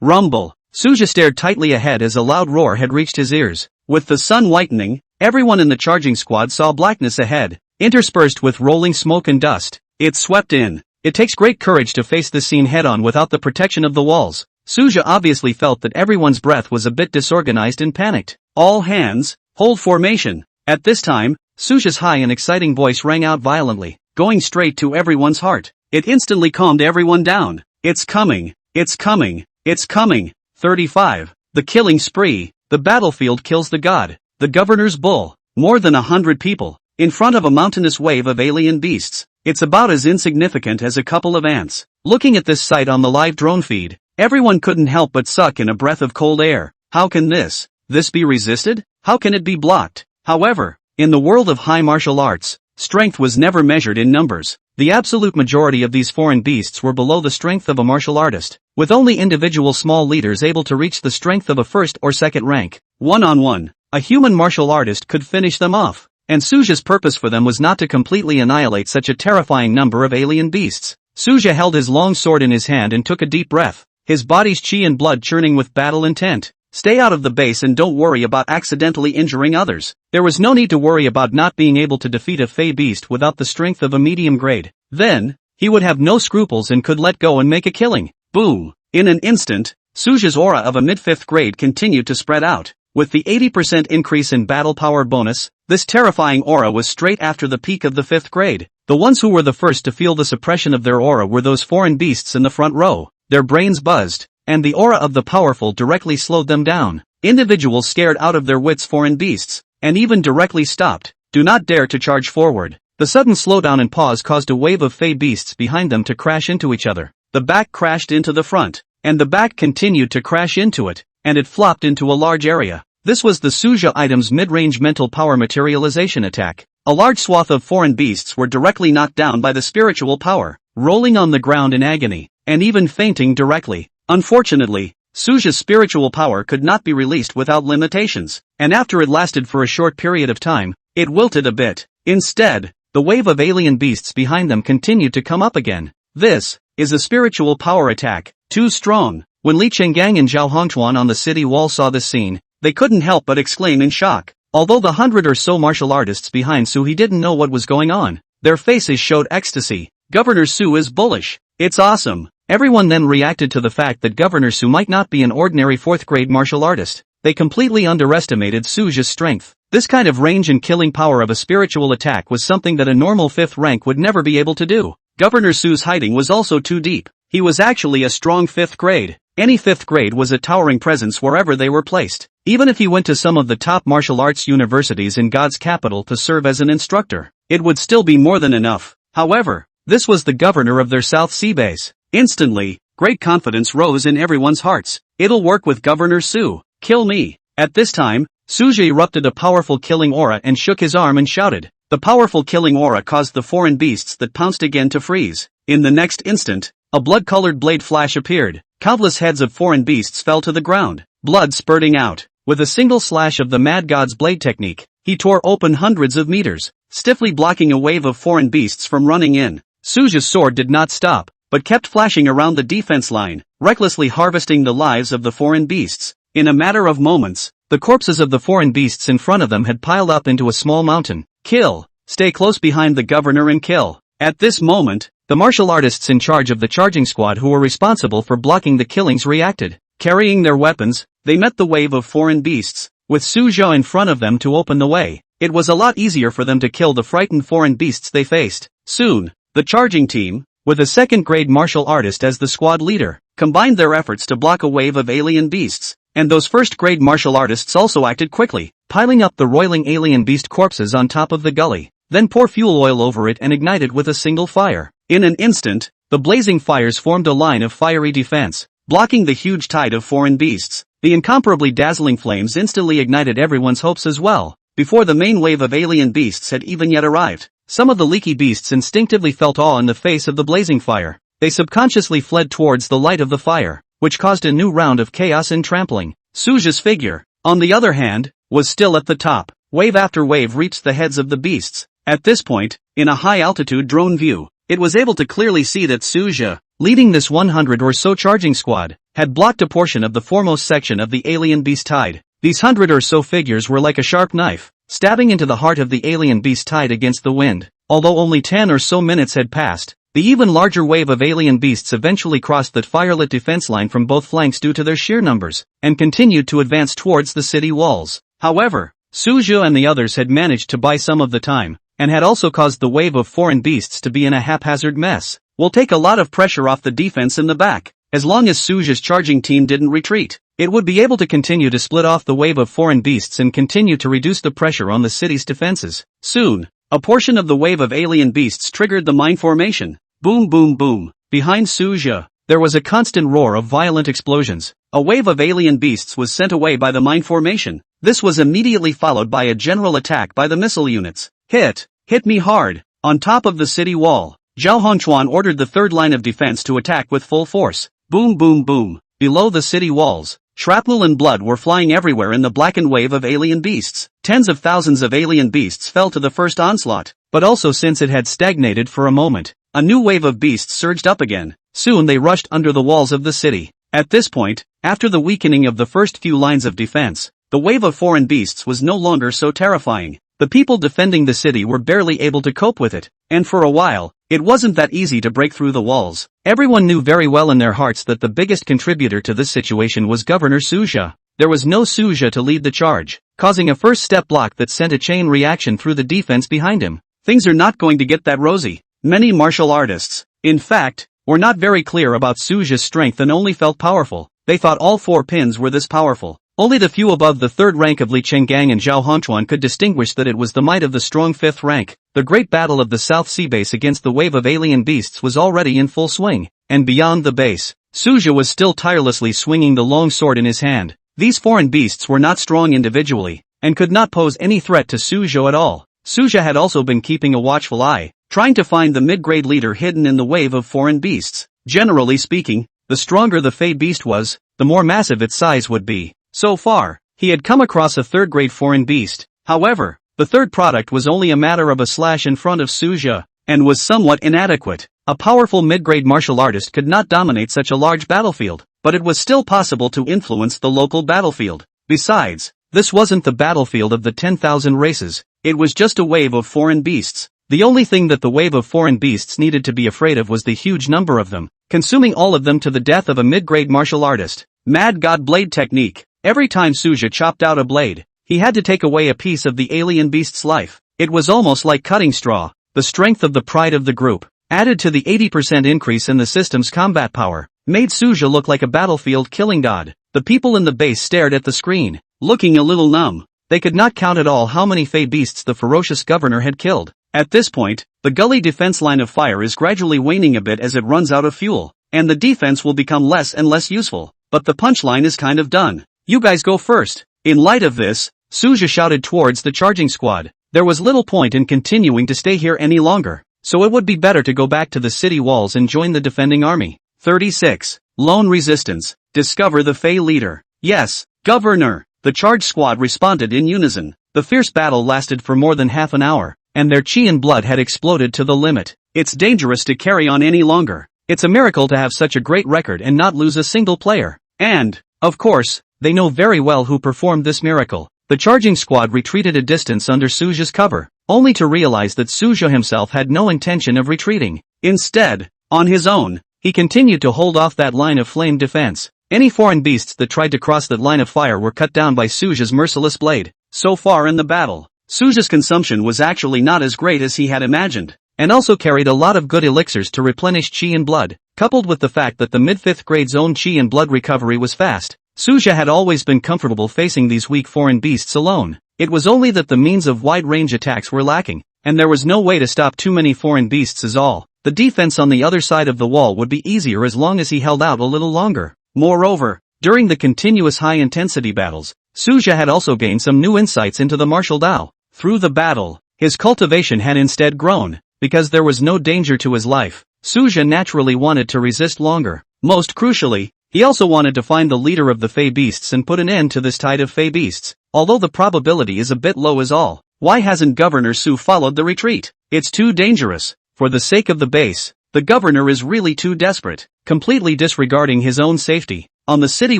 rumble. Suja stared tightly ahead as a loud roar had reached his ears. With the sun whitening, everyone in the charging squad saw blackness ahead, interspersed with rolling smoke and dust. It swept in. It takes great courage to face this scene head-on without the protection of the walls. Suja obviously felt that everyone's breath was a bit disorganized and panicked. All hands, hold formation. At this time, Suja's high and exciting voice rang out violently, going straight to everyone's heart. It instantly calmed everyone down. It's coming, it's coming, it's coming. 35. The killing spree. The battlefield kills the god. The governor's bull. More than 100 people, in front of a mountainous wave of alien beasts. It's about as insignificant as a couple of ants. Looking at this sight on the live drone feed, everyone couldn't help but suck in a breath of cold air. How can this be resisted? How can it be blocked? However, in the world of high martial arts, strength was never measured in numbers. The absolute majority of these foreign beasts were below the strength of a martial artist, with only individual small leaders able to reach the strength of a first or second rank. One-on-one, a human martial artist could finish them off, and Suja's purpose for them was not to completely annihilate such a terrifying number of alien beasts. Suja held his long sword in his hand and took a deep breath, his body's chi and blood churning with battle intent. Stay out of the base and don't worry about accidentally injuring others. There was no need to worry about not being able to defeat a Fey beast without the strength of a medium grade. Then, he would have no scruples and could let go and make a killing. Boom! In an instant, Suja's aura of a mid-5th grade continued to spread out. With the 80% increase in battle power bonus, this terrifying aura was straight after the peak of the 5th grade. The ones who were the first to feel the suppression of their aura were those foreign beasts in the front row. Their brains buzzed, and the aura of the powerful directly slowed them down. Individuals scared out of their wits foreign beasts, and even directly stopped. Do not dare to charge forward. The sudden slowdown and pause caused a wave of Fey beasts behind them to crash into each other. The back crashed into the front, and the back continued to crash into it, and it flopped into a large area. This was the Suja item's mid-range mental power materialization attack. A large swath of foreign beasts were directly knocked down by the spiritual power, rolling on the ground in agony, and even fainting directly. Unfortunately, Suja's spiritual power could not be released without limitations, and after it lasted for a short period of time, it wilted a bit. Instead, the wave of alien beasts behind them continued to come up again. This is a spiritual power attack, too strong. When Li Chenggang and Zhao Hongchuan on the city wall saw this scene, they couldn't help but exclaim in shock. Although the 100 or so martial artists behind Su didn't know what was going on, their faces showed ecstasy. Governor Su is bullish. It's awesome. Everyone then reacted to the fact that Governor Su might not be an ordinary 4th grade martial artist. They completely underestimated Suja's strength. This kind of range and killing power of a spiritual attack was something that a normal 5th rank would never be able to do. Governor Su's hiding was also too deep. He was actually a strong 5th grade. Any 5th grade was a towering presence wherever they were placed. Even if he went to some of the top martial arts universities in God's capital to serve as an instructor, it would still be more than enough. However, this was the governor of their South Sea base. Instantly, great confidence rose in everyone's hearts. It'll work with Governor Su. Kill me. At this time, Suja erupted a powerful killing aura and shook his arm and shouted. The powerful killing aura caused the foreign beasts that pounced again to freeze. In the next instant, a blood-colored blade flash appeared. Countless heads of foreign beasts fell to the ground, blood spurting out. With a single slash of the Mad God's blade technique, he tore open hundreds of meters, stiffly blocking a wave of foreign beasts from running in. Suja's sword did not stop, but kept flashing around the defense line, recklessly harvesting the lives of the foreign beasts. In a matter of moments, the corpses of the foreign beasts in front of them had piled up into a small mountain. Kill. Stay close behind the governor and kill. At this moment, the martial artists in charge of the charging squad who were responsible for blocking the killings reacted. Carrying their weapons, they met the wave of foreign beasts, with Suja in front of them to open the way. It was a lot easier for them to kill the frightened foreign beasts they faced. Soon, the charging team, with a 2nd grade martial artist as the squad leader, combined their efforts to block a wave of alien beasts, and those 1st grade martial artists also acted quickly, piling up the roiling alien beast corpses on top of the gully, then pour fuel oil over it and ignite it with a single fire. In an instant, the blazing fires formed a line of fiery defense, blocking the huge tide of foreign beasts. The incomparably dazzling flames instantly ignited everyone's hopes as well, before the main wave of alien beasts had even yet arrived. Some of the leaky beasts instinctively felt awe in the face of the blazing fire. They subconsciously fled towards the light of the fire, which caused a new round of chaos and trampling. Suja's figure, on the other hand, was still at the top. Wave after wave reached the heads of the beasts. At this point, in a high-altitude drone view, it was able to clearly see that Suja, leading this 100 or so charging squad, had blocked a portion of the foremost section of the alien beast tide. These 100 or so figures were like a sharp knife, stabbing into the heart of the alien beast tide against the wind. Although only 10 or so minutes had passed, the even larger wave of alien beasts eventually crossed that firelit defense line from both flanks due to their sheer numbers, and continued to advance towards the city walls. However, Suja and the others had managed to buy some of the time, and had also caused the wave of foreign beasts to be in a haphazard mess. Will take a lot of pressure off the defense in the back. As long as Suja's charging team didn't retreat, it would be able to continue to split off the wave of foreign beasts and continue to reduce the pressure on the city's defenses. Soon, a portion of the wave of alien beasts triggered the mine formation. Boom boom boom. Behind Suja, there was a constant roar of violent explosions. A wave of alien beasts was sent away by the mine formation. This was immediately followed by a general attack by the missile units. Hit me hard. On top of the city wall, Zhao Hongchuan ordered the third line of defense to attack with full force. Boom boom boom. Below the city walls, shrapnel and blood were flying everywhere in the blackened wave of alien beasts. Tens of thousands of alien beasts fell to the first onslaught, but also since it had stagnated for a moment, a new wave of beasts surged up again. Soon they rushed under the walls of the city. At this point, after the weakening of the first few lines of defense, the wave of foreign beasts was no longer so terrifying. The people defending the city were barely able to cope with it, and for a while, it wasn't that easy to break through the walls. Everyone knew very well in their hearts that the biggest contributor to this situation was Governor Suja. There was no Suja to lead the charge, causing a first step block that sent a chain reaction through the defense behind him. Things are not going to get that rosy. Many martial artists, in fact, were not very clear about Suja's strength and only felt powerful. They thought all four pins were this powerful. Only the few above the third rank of Li Chenggang and Zhao Hongchuan could distinguish that it was the might of the strong fifth rank. The great battle of the South Sea base against the wave of alien beasts was already in full swing, and beyond the base, Suja was still tirelessly swinging the long sword in his hand. These foreign beasts were not strong individually, and could not pose any threat to Suja at all. Suja had also been keeping a watchful eye, trying to find the mid-grade leader hidden in the wave of foreign beasts. Generally speaking, the stronger the Fey beast was, the more massive its size would be. So far, he had come across a third-grade foreign beast. However, the third product was only a matter of a slash in front of Suja, and was somewhat inadequate. A powerful mid-grade martial artist could not dominate such a large battlefield, but it was still possible to influence the local battlefield. Besides, this wasn't the battlefield of the 10,000 races, it was just a wave of foreign beasts. The only thing that the wave of foreign beasts needed to be afraid of was the huge number of them, consuming all of them to the death of a mid-grade martial artist. Mad God Blade Technique. Every time Suja chopped out a blade, he had to take away a piece of the alien beast's life. It was almost like cutting straw. The strength of the pride of the group, added to the 80% increase in the system's combat power, made Suja look like a battlefield killing god. The people in the base stared at the screen, looking a little numb. They could not count at all how many Fey beasts the ferocious governor had killed. At this point, the gully defense line of fire is gradually waning a bit as it runs out of fuel, and the defense will become less and less useful. But the punchline is kind of done. You guys go first. In light of this, Suja shouted towards the charging squad. There was little point in continuing to stay here any longer, so it would be better to go back to the city walls and join the defending army. 36. Lone Resistance. Discover the Fey leader. Yes, Governor. The charge squad responded in unison. The fierce battle lasted for more than half an hour, and their chi and blood had exploded to the limit. It's dangerous to carry on any longer. It's a miracle to have such a great record and not lose a single player. And, of course, they know very well who performed this miracle. The charging squad retreated a distance under Suja's cover, only to realize that Suja himself had no intention of retreating. Instead, on his own, he continued to hold off that line of flame defense. Any foreign beasts that tried to cross that line of fire were cut down by Suja's merciless blade. So far in the battle, Suja's consumption was actually not as great as he had imagined, and also carried a lot of good elixirs to replenish chi and blood, coupled with the fact that the mid-5th grade zone chi and blood recovery was fast. Suja had always been comfortable facing these weak foreign beasts alone. It was only that the means of wide-range attacks were lacking, and there was no way to stop too many foreign beasts as all. The defense on the other side of the wall would be easier as long as he held out a little longer. Moreover, during the continuous high-intensity battles, Suja had also gained some new insights into the martial Dao. Through the battle, his cultivation had instead grown. Because there was no danger to his life, Suja naturally wanted to resist longer. Most crucially, he also wanted to find the leader of the Fey beasts and put an end to this tide of Fey beasts. Although the probability is a bit low as all. Why hasn't Governor Su followed the retreat? It's too dangerous. For the sake of the base, the governor is really too desperate, completely disregarding his own safety. On the city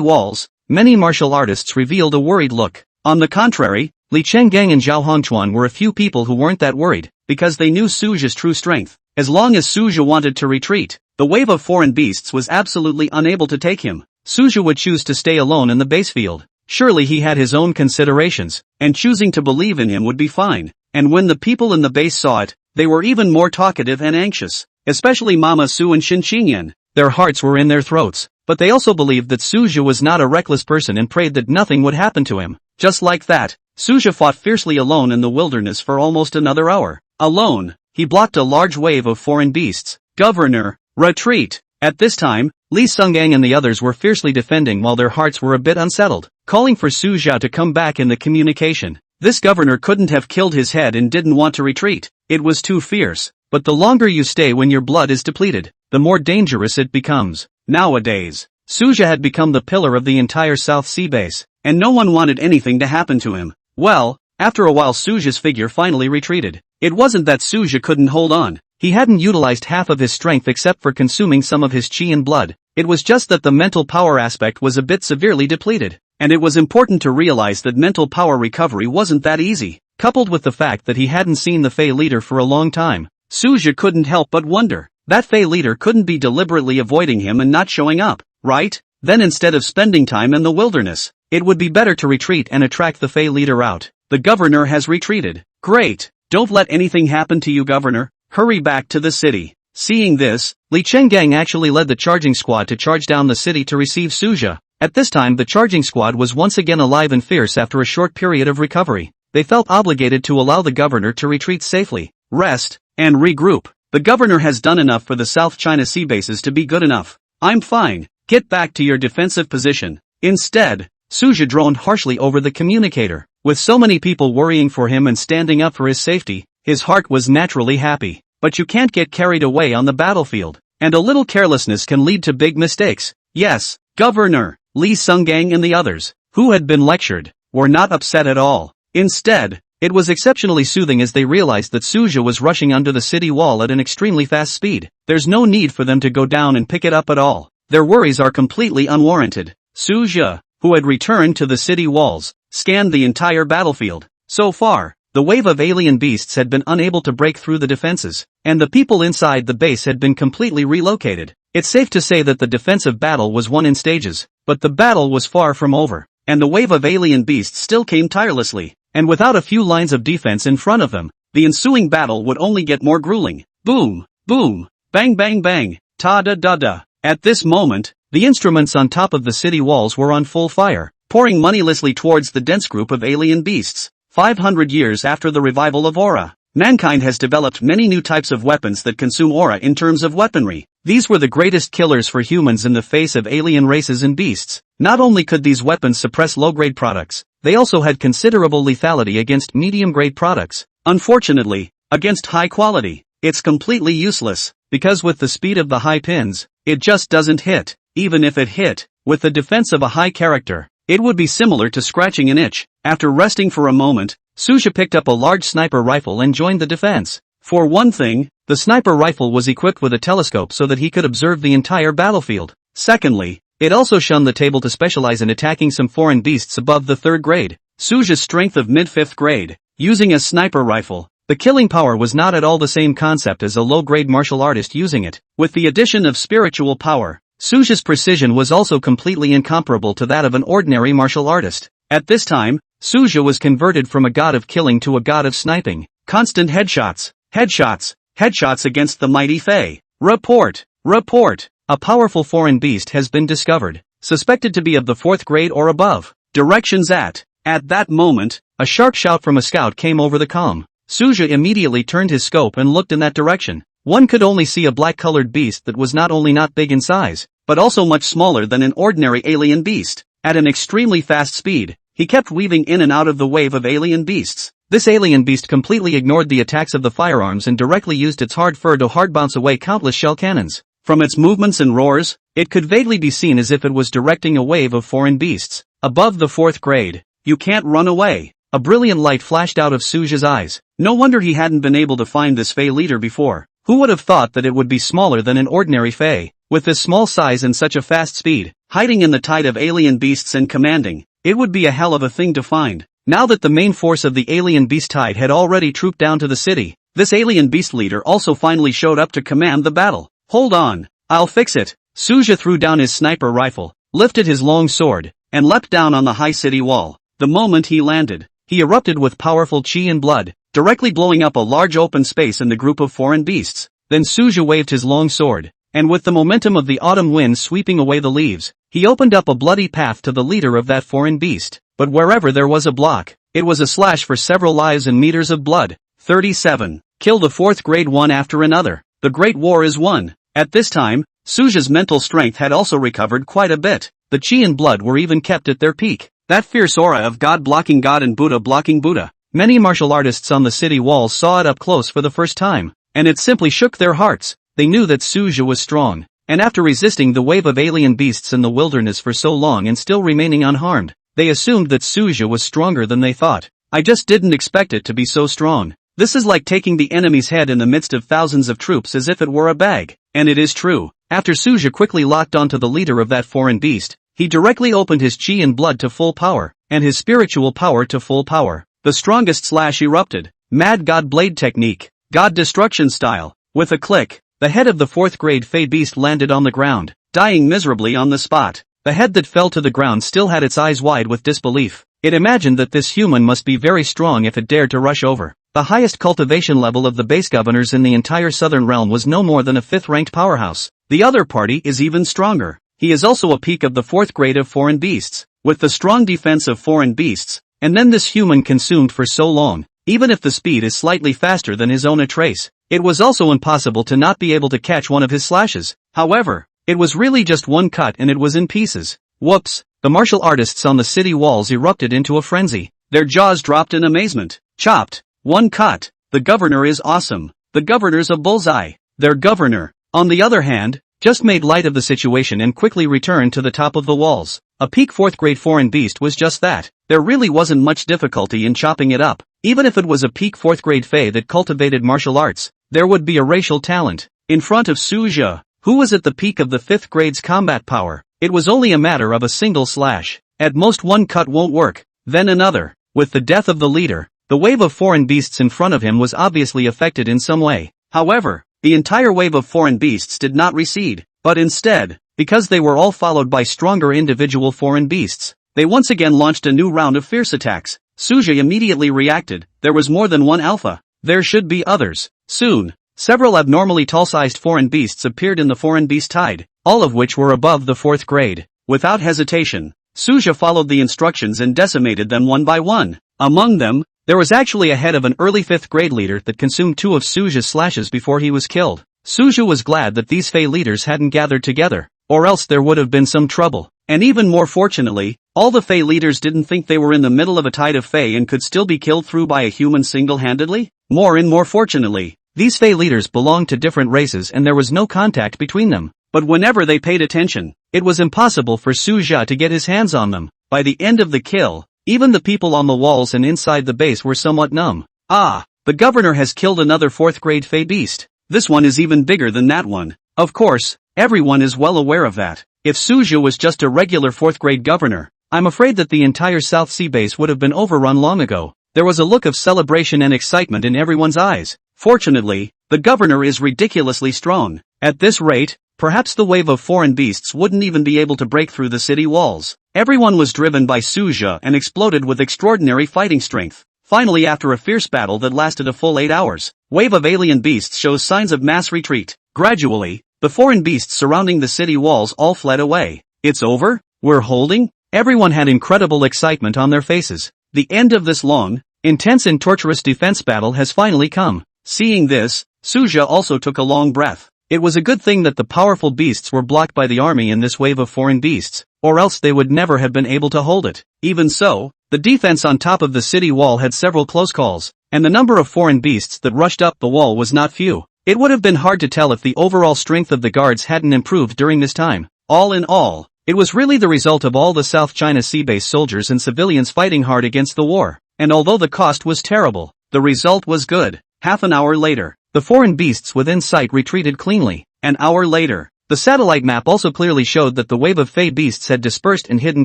walls, many martial artists revealed a worried look. On the contrary, Li Chenggang and Zhao Hongchuan were a few people who weren't that worried, because they knew Suja's true strength. As long as Suja wanted to retreat, the wave of foreign beasts was absolutely unable to take him. Suja would choose to stay alone in the base field. Surely he had his own considerations, and choosing to believe in him would be fine. And when the people in the base saw it, they were even more talkative and anxious, especially Mama Su and Shin Qingyan. Their hearts were in their throats, but they also believed that Suja was not a reckless person and prayed that nothing would happen to him. Just like that, Suja fought fiercely alone in the wilderness for almost another hour. Alone, he blocked a large wave of foreign beasts. Governor, retreat! At this time, Li Sungang and the others were fiercely defending while their hearts were a bit unsettled, calling for Suja to come back in the communication. This governor couldn't have killed his head and didn't want to retreat. It was too fierce. but the longer you stay when your blood is depleted, the more dangerous it becomes. Nowadays, Suja had become the pillar of the entire South Sea base, and no one wanted anything to happen to him. Well, after a while Suja's figure finally retreated. It wasn't that Suja couldn't hold on. He hadn't utilized half of his strength except for consuming some of his chi and blood. It was just that the mental power aspect was a bit severely depleted, and it was important to realize that mental power recovery wasn't that easy. Coupled with the fact that he hadn't seen the Fey leader for a long time, Suja couldn't help but wonder. That Fey leader couldn't be deliberately avoiding him and not showing up, right? Then instead of spending time in the wilderness, it would be better to retreat and attract the Fey leader out. The governor has retreated. Great! Don't let anything happen to you, governor. Hurry back to the city. Seeing this, Li Chenggang actually led the charging squad to charge down the city to receive Suja. At this time the charging squad was once again alive and fierce after a short period of recovery. They felt obligated to allow the governor to retreat safely, rest, and regroup. The governor has done enough for the South China Sea bases to be good enough. I'm fine. Get back to your defensive position. Instead, Suja droned harshly over the communicator. With so many people worrying for him and standing up for his safety, his heart was naturally happy. But you can't get carried away on the battlefield, and a little carelessness can lead to big mistakes. Yes, Governor, Li Sunggang and the others, who had been lectured, were not upset at all. Instead, it was exceptionally soothing as they realized that Suja was rushing under the city wall at an extremely fast speed. There's no need for them to go down and pick it up at all. Their worries are completely unwarranted. Suja, who had returned to the city walls, scanned the entire battlefield. So far, the wave of alien beasts had been unable to break through the defenses, and the people inside the base had been completely relocated. It's safe to say that the defensive battle was won in stages, but the battle was far from over, and the wave of alien beasts still came tirelessly, and without a few lines of defense in front of them, the ensuing battle would only get more grueling. Boom, boom, bang bang bang, ta-da-da-da. At this moment, the instruments on top of the city walls were on full fire, pouring moneylessly towards the dense group of alien beasts. 500 years after the revival of aura, mankind has developed many new types of weapons that consume aura in terms of weaponry. These were the greatest killers for humans in the face of alien races and beasts. Not only could these weapons suppress low-grade products, they also had considerable lethality against medium-grade products. Unfortunately, against high quality, it's completely useless, because with the speed of the high pins, it just doesn't hit. Even if it hit, with the defense of a high character, it would be similar to scratching an itch. After resting for a moment, Suja picked up a large sniper rifle and joined the defense. For one thing, the sniper rifle was equipped with a telescope so that he could observe the entire battlefield. Secondly, it also shunned the table to specialize in attacking some foreign beasts above the 3rd grade. Suja's strength of mid-5th grade, using a sniper rifle, the killing power was not at all the same concept as a low-grade martial artist using it. With the addition of spiritual power, Suja's precision was also completely incomparable to that of an ordinary martial artist. At this time, Suja was converted from a god of killing to a god of sniping. Constant headshots, headshots, headshots against the mighty Fey. Report, report, a powerful foreign beast has been discovered, suspected to be of the 4th grade or above. Directions at that moment, a sharp shout from a scout came over the comm. Suja immediately turned his scope and looked in that direction. One could only see a black-colored beast that was not only not big in size, but also much smaller than an ordinary alien beast. At an extremely fast speed, he kept weaving in and out of the wave of alien beasts. This alien beast completely ignored the attacks of the firearms and directly used its hard fur to hard bounce away countless shell cannons. From its movements and roars, it could vaguely be seen as if it was directing a wave of foreign beasts. Above the 4th grade, you can't run away. A brilliant light flashed out of Suja's eyes. No wonder he hadn't been able to find this Fey leader before. Who would have thought that it would be smaller than an ordinary Fey? With this small size and such a fast speed, hiding in the tide of alien beasts and commanding, it would be a hell of a thing to find. Now that the main force of the alien beast tide had already trooped down to the city, this alien beast leader also finally showed up to command the battle. Hold on, I'll fix it. Suja threw down his sniper rifle, lifted his long sword, and leapt down on the high city wall. The moment he landed, he erupted with powerful chi and blood, directly blowing up a large open space in the group of foreign beasts. Then Suja waved his long sword, and with the momentum of the autumn wind sweeping away the leaves, he opened up a bloody path to the leader of that foreign beast. But wherever there was a block, it was a slash for several lives and meters of blood. 37. Kill the 4th grade one after another. The Great War is won. At this time, Suja's mental strength had also recovered quite a bit. The chi and blood were even kept at their peak. That fierce aura of God blocking God and Buddha blocking Buddha. Many martial artists on the city walls saw it up close for the first time. and it simply shook their hearts. They knew that Suja was strong, and after resisting the wave of alien beasts in the wilderness for so long and still remaining unharmed, they assumed that Suja was stronger than they thought. I just didn't expect it to be so strong. This is like taking the enemy's head in the midst of thousands of troops as if it were a bag. And it is true. After Suja quickly locked onto the leader of that foreign beast, he directly opened his chi and blood to full power, and his spiritual power to full power. The strongest slash erupted. Mad God Blade technique. God Destruction style. With a click, the head of the 4th grade Fey beast landed on the ground, dying miserably on the spot. The head that fell to the ground still had its eyes wide with disbelief. It imagined that this human must be very strong if it dared to rush over. The highest cultivation level of the base governors in the entire southern realm was no more than a 5th-ranked powerhouse. The other party is even stronger. He is also a peak of the 4th grade of foreign beasts, with the strong defense of foreign beasts, and then this human consumed for so long. Even if the speed is slightly faster than his own a trace, it was also impossible to not be able to catch one of his slashes. However, it was really just one cut and it was in pieces. Whoops! The martial artists on the city walls erupted into a frenzy. Their jaws dropped in amazement. Chopped. One cut. The governor is awesome. The governor's a bullseye. Their governor, on the other hand, just made light of the situation and quickly returned to the top of the walls. A peak 4th grade foreign beast was just that. There really wasn't much difficulty in chopping it up. Even if it was a peak 4th grade Fey that cultivated martial arts, there would be a racial talent. In front of Suja, who was at the peak of the 5th grade's combat power, it was only a matter of a single slash. At most one cut won't work, then another. With the death of the leader, the wave of foreign beasts in front of him was obviously affected in some way. However, the entire wave of foreign beasts did not recede, but instead, because they were all followed by stronger individual foreign beasts, they once again launched a new round of fierce attacks. Suja immediately reacted. There was more than one alpha. There should be others. Soon, several abnormally tall-sized foreign beasts appeared in the foreign beast tide, all of which were above the 4th grade. Without hesitation, Suja followed the instructions and decimated them one by one. Among them, there was actually a head of an early 5th grade leader that consumed 2 of Suja's slashes before he was killed. Suja was glad that these Fey leaders hadn't gathered together, or else there would have been some trouble. And even more fortunately, all the Fey leaders didn't think they were in the middle of a tide of Fey and could still be killed through by a human single-handedly. More fortunately, these Fey leaders belonged to different races and there was no contact between them. But whenever they paid attention, it was impossible for Suja to get his hands on them. By the end of the kill, even the people on the walls and inside the base were somewhat numb. Ah, the governor has killed another 4th grade Fey beast. This one is even bigger than that one. Of course, everyone is well aware of that. If Suja was just a regular 4th grade governor, I'm afraid that the entire South Sea base would have been overrun long ago. There was a look of celebration and excitement in everyone's eyes. Fortunately, the governor is ridiculously strong. At this rate, perhaps the wave of foreign beasts wouldn't even be able to break through the city walls. Everyone was driven by Suja and exploded with extraordinary fighting strength. Finally, after a fierce battle that lasted a full 8 hours, wave of alien beasts shows signs of mass retreat. Gradually, the foreign beasts surrounding the city walls all fled away. It's over? We're holding? Everyone had incredible excitement on their faces. The end of this long, intense and torturous defense battle has finally come. Seeing this, Suja also took a long breath. It was a good thing that the powerful beasts were blocked by the army in this wave of foreign beasts, or else they would never have been able to hold it. Even so, the defense on top of the city wall had several close calls, and the number of foreign beasts that rushed up the wall was not few. It would have been hard to tell if the overall strength of the guards hadn't improved during this time. All in all, it was really the result of all the South China Sea base soldiers and civilians fighting hard against the war. And although the cost was terrible, the result was good. Half an hour later, the foreign beasts within sight retreated cleanly. An hour later, the satellite map also clearly showed that the wave of Fey beasts had dispersed and hidden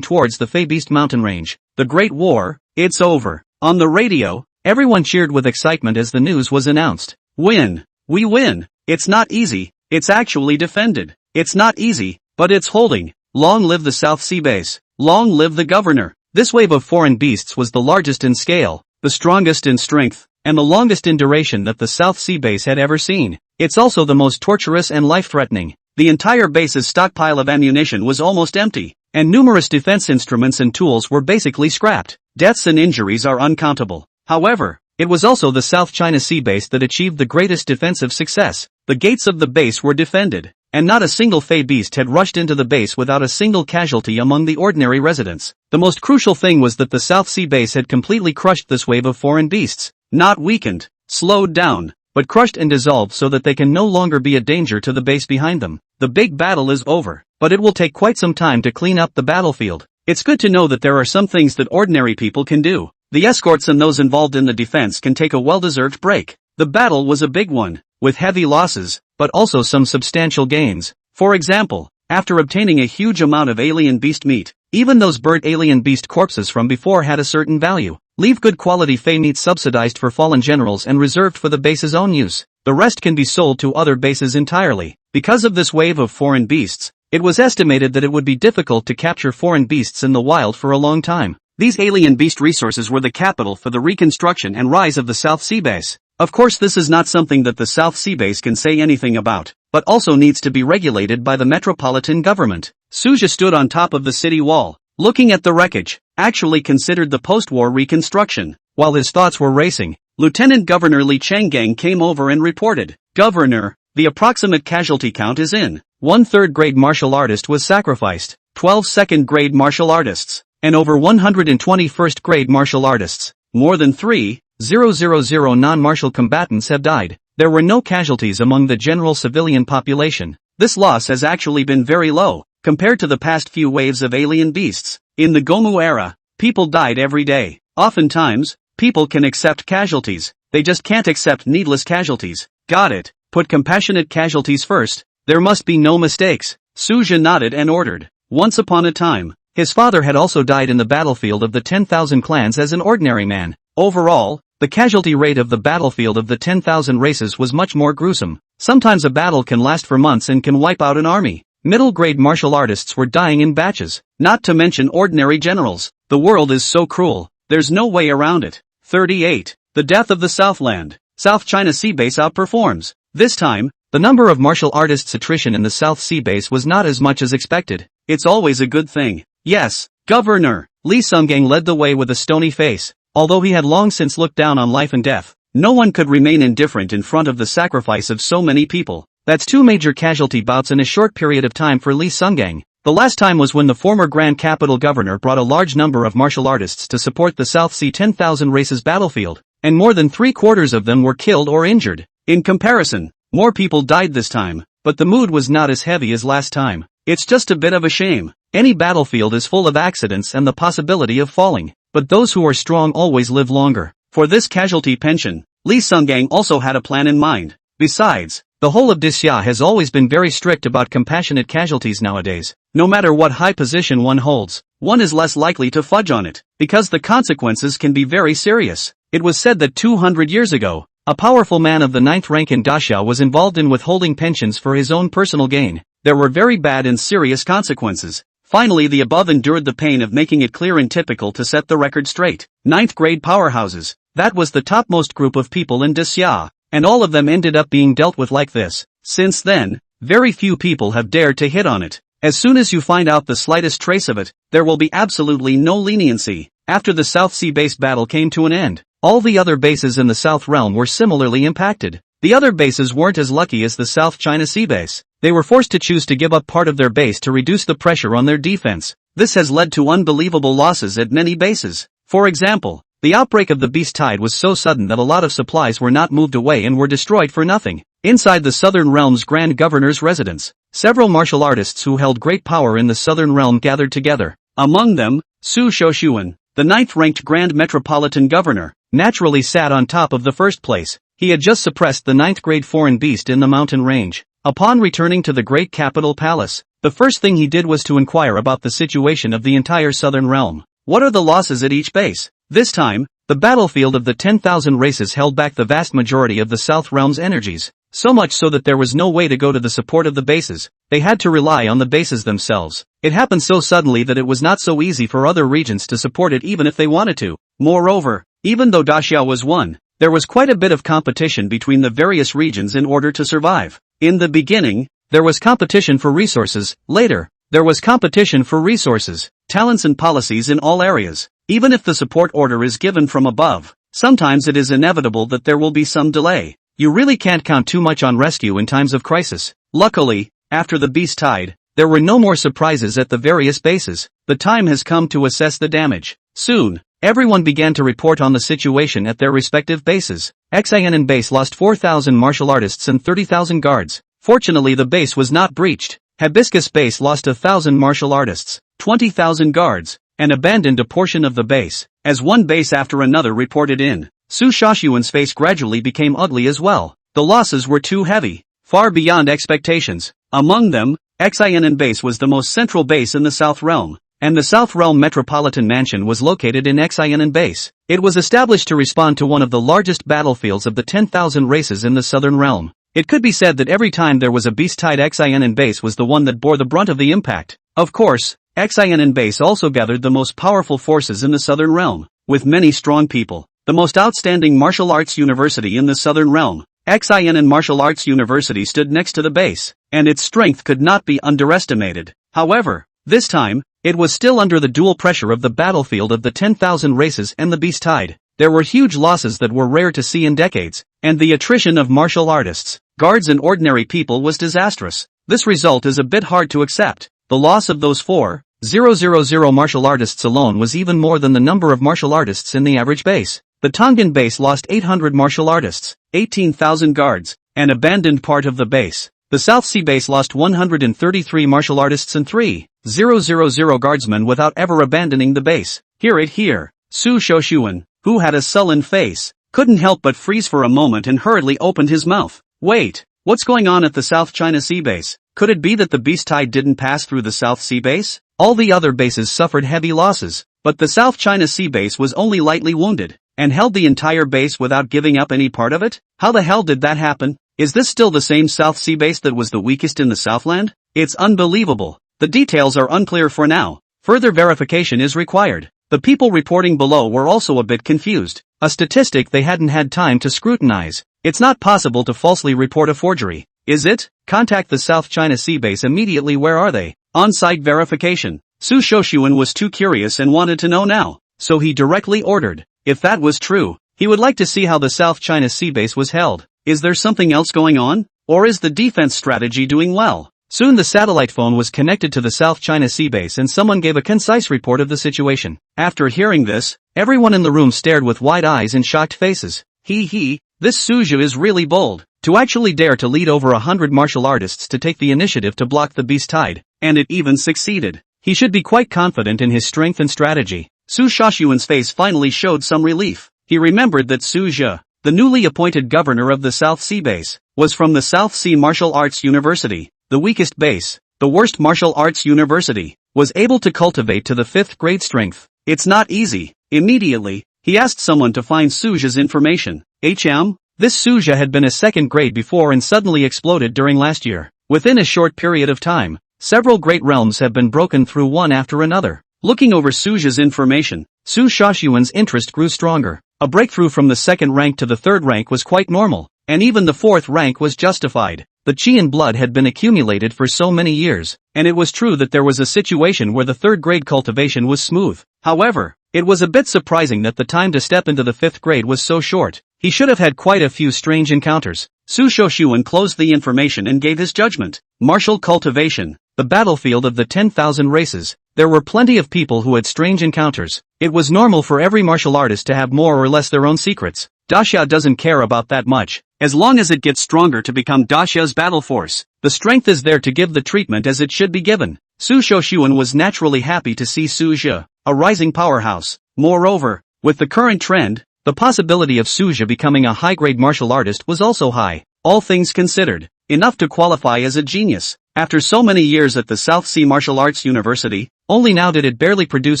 towards the Fey Beast mountain range. The Great War, it's over. On the radio, everyone cheered with excitement as the news was announced. Win! We win! It's not easy, it's actually defended. It's not easy, but it's holding. Long live the South Sea base. Long live the governor. This wave of foreign beasts was the largest in scale, the strongest in strength, and the longest in duration that the South Sea base had ever seen. It's also the most torturous and life-threatening. The entire base's stockpile of ammunition was almost empty, and numerous defense instruments and tools were basically scrapped. Deaths and injuries are uncountable. However, it was also the South China Sea base that achieved the greatest defensive success. The gates of the base were defended, and not a single Fey beast had rushed into the base without a single casualty among the ordinary residents. The most crucial thing was that the South Sea base had completely crushed this wave of foreign beasts. Not weakened, slowed down, but crushed and dissolved so that they can no longer be a danger to the base behind them. The big battle is over, but it will take quite some time to clean up the battlefield. It's good to know that there are some things that ordinary people can do. The escorts and those involved in the defense can take a well-deserved break. The battle was a big one, with heavy losses, but also some substantial gains. For example, after obtaining a huge amount of alien beast meat, even those burnt alien beast corpses from before had a certain value. Leave good quality fey meat subsidized for fallen generals and reserved for the base's own use. The rest can be sold to other bases entirely. Because of this wave of foreign beasts, it was estimated that it would be difficult to capture foreign beasts in the wild for a long time. These alien beast resources were the capital for the reconstruction and rise of the South Sea base. Of course, this is not something that the South Sea base can say anything about, but also needs to be regulated by the metropolitan government. Suja stood on top of the city wall, looking at the wreckage, actually considered the post-war reconstruction. While his thoughts were racing, Lieutenant Governor Li Changgang came over and reported, "Governor, the approximate casualty count is in. 1 3rd-grade martial artist was sacrificed, 12 2nd-grade martial artists, and over 120 1st-grade martial artists. More than 3,000 non-martial combatants have died. There were no casualties among the general civilian population. This loss has actually been very low, compared to the past few waves of alien beasts. In the Gomu era, people died every day. Oftentimes, people can accept casualties, they just can't accept needless casualties. Got it. Put compassionate casualties first. There must be no mistakes." Suja nodded and ordered. Once upon a time, his father had also died in the battlefield of the 10,000 clans as an ordinary man. Overall, the casualty rate of the battlefield of the 10,000 races was much more gruesome. Sometimes a battle can last for months and can wipe out an army. Middle-grade martial artists were dying in batches, not to mention ordinary generals. The world is so cruel, there's no way around it. 38. The death of the Southland. South China Sea base outperforms. This time, the number of martial artists' attrition in the South Sea base was not as much as expected. It's always a good thing. Yes, Governor. Li Sunggang led the way with a stony face. Although he had long since looked down on life and death, no one could remain indifferent in front of the sacrifice of so many people. That's 2 major casualty bouts in a short period of time for Li Sunggang. The last time was when the former Grand Capital Governor brought a large number of martial artists to support the South Sea 10,000 races battlefield, and more than 3/4 of them were killed or injured. In comparison, more people died this time, but the mood was not as heavy as last time. It's just a bit of a shame. Any battlefield is full of accidents and the possibility of falling, but those who are strong always live longer. For this casualty pension, Li Sunggang also had a plan in mind. Besides, the whole of Disya has always been very strict about compassionate casualties nowadays. No matter what high position one holds, one is less likely to fudge on it, because the consequences can be very serious. It was said that 200 years ago, a powerful man of the 9th rank in Daxia was involved in withholding pensions for his own personal gain. There were very bad and serious consequences. Finally, the above endured the pain of making it clear and typical to set the record straight. 9th grade powerhouses. That was the topmost group of people in Disya, and all of them ended up being dealt with like this. Since then, very few people have dared to hit on it. As soon as you find out the slightest trace of it, there will be absolutely no leniency. After the South Sea base battle came to an end, all the other bases in the South Realm were similarly impacted. The other bases weren't as lucky as the South China Sea base. They were forced to choose to give up part of their base to reduce the pressure on their defense. This has led to unbelievable losses at many bases. For example, the outbreak of the beast tide was so sudden that a lot of supplies were not moved away and were destroyed for nothing. Inside the Southern Realm's Grand Governor's residence, several martial artists who held great power in the Southern Realm gathered together. Among them, Su Shoshuan, the 9th-ranked Grand Metropolitan Governor, naturally sat on top of the first place. He had just suppressed the 9th-grade foreign beast in the mountain range. Upon returning to the great capital palace, the first thing he did was to inquire about the situation of the entire Southern Realm. What are the losses at each base? This time, the battlefield of the 10,000 races held back the vast majority of the South Realm's energies, so much so that there was no way to go to the support of the bases. They had to rely on the bases themselves. It happened so suddenly that it was not so easy for other regions to support it even if they wanted to. Moreover, even though Daxia was won, there was quite a bit of competition between the various regions in order to survive. In the beginning, there was competition for resources. Later, there was competition for resources, talents and policies in all areas. Even if the support order is given from above, sometimes it is inevitable that there will be some delay. You really can't count too much on rescue in times of crisis. Luckily, after the beast tide, there were no more surprises at the various bases. The time has come to assess the damage. Soon, everyone began to report on the situation at their respective bases. Xianan base lost 4,000 martial artists and 30,000 guards. Fortunately the base was not breached. Hibiscus base lost 1,000 martial artists, 20,000 guards, and abandoned a portion of the base. As one base after another reported in, Su Shoshuan's face gradually became ugly as well. The losses were too heavy, far beyond expectations. Among them, Xianan base was the most central base in the South Realm, and the South Realm Metropolitan Mansion was located in Xianan base. It was established to respond to one of the largest battlefields of the 10,000 races in the Southern Realm. It could be said that every time there was a beast-tied Xianan base was the one that bore the brunt of the impact. Of course, Xianan base also gathered the most powerful forces in the Southern Realm, with many strong people. The most outstanding martial arts university in the Southern Realm, Xianan Martial Arts University, stood next to the base, and its strength could not be underestimated. However, this time, it was still under the dual pressure of the battlefield of the 10,000 races and the beast tide. There were huge losses that were rare to see in decades, and the attrition of martial artists, guards and ordinary people was disastrous. This result is a bit hard to accept. The loss of those 4,000 martial artists alone was even more than the number of martial artists in the average base. The Tongan base lost 800 martial artists, 18,000 guards, and abandoned part of the base. The South Sea base lost 133 martial artists and 3,000 guardsmen without ever abandoning the base. Hear it here. Su Shoshuan, who had a sullen face, couldn't help but freeze for a moment and hurriedly opened his mouth. Wait, what's going on at the South China Sea base? Could it be that the beast tide didn't pass through the South Sea base? All the other bases suffered heavy losses, but the South China Sea base was only lightly wounded, and held the entire base without giving up any part of it? How the hell did that happen? Is this still the same South Sea base that was the weakest in the Southland? It's unbelievable. The details are unclear for now. Further verification is required. The people reporting below were also a bit confused, a statistic they hadn't had time to scrutinize. It's not possible to falsely report a forgery, is it? Contact the South China Sea base immediately. Where are they? On-site verification. Su Shoshuan was too curious and wanted to know now, so he directly ordered. If that was true, he would like to see how the South China Sea base was held. Is there something else going on? Or is the defense strategy doing well? Soon the satellite phone was connected to the South China Sea base and someone gave a concise report of the situation. After hearing this, everyone in the room stared with wide eyes and shocked faces. This Suju is really bold, to actually dare to lead over 100 martial artists to take the initiative to block the beast tide, and it even succeeded. He should be quite confident in his strength and strategy. Su Shoshuan's face finally showed some relief. He remembered that Su Zhe, the newly appointed governor of the South Sea base, was from the South Sea Martial Arts University, the weakest base, the worst martial arts university, was able to cultivate to the 5th grade strength. It's not easy. Immediately, he asked someone to find Su Zhe's information. This Su Zhe had been a 2nd grade before and suddenly exploded during last year. Within a short period of time, several great realms have been broken through one after another. Looking over Su Zhe's information, Su Shoshuan's interest grew stronger. A breakthrough from the 2nd rank to the 3rd rank was quite normal, and even the 4th rank was justified. The chi and blood had been accumulated for so many years, and it was true that there was a situation where the 3rd grade cultivation was smooth. However, it was a bit surprising that the time to step into the 5th grade was so short. He should have had quite a few strange encounters. Su Shoshuan closed the information and gave his judgment. Martial cultivation, the battlefield of the 10,000 races. There were plenty of people who had strange encounters. It was normal for every martial artist to have more or less their own secrets. Daxia doesn't care about that much, as long as it gets stronger to become Daxia's battle force. The strength is there to give the treatment as it should be given. Su Shoshuan was naturally happy to see Su Zhe, a rising powerhouse. Moreover, with the current trend, the possibility of Su Zhe becoming a high-grade martial artist was also high. All things considered, enough to qualify as a genius. After so many years at the South Sea Martial Arts University, only now did it barely produce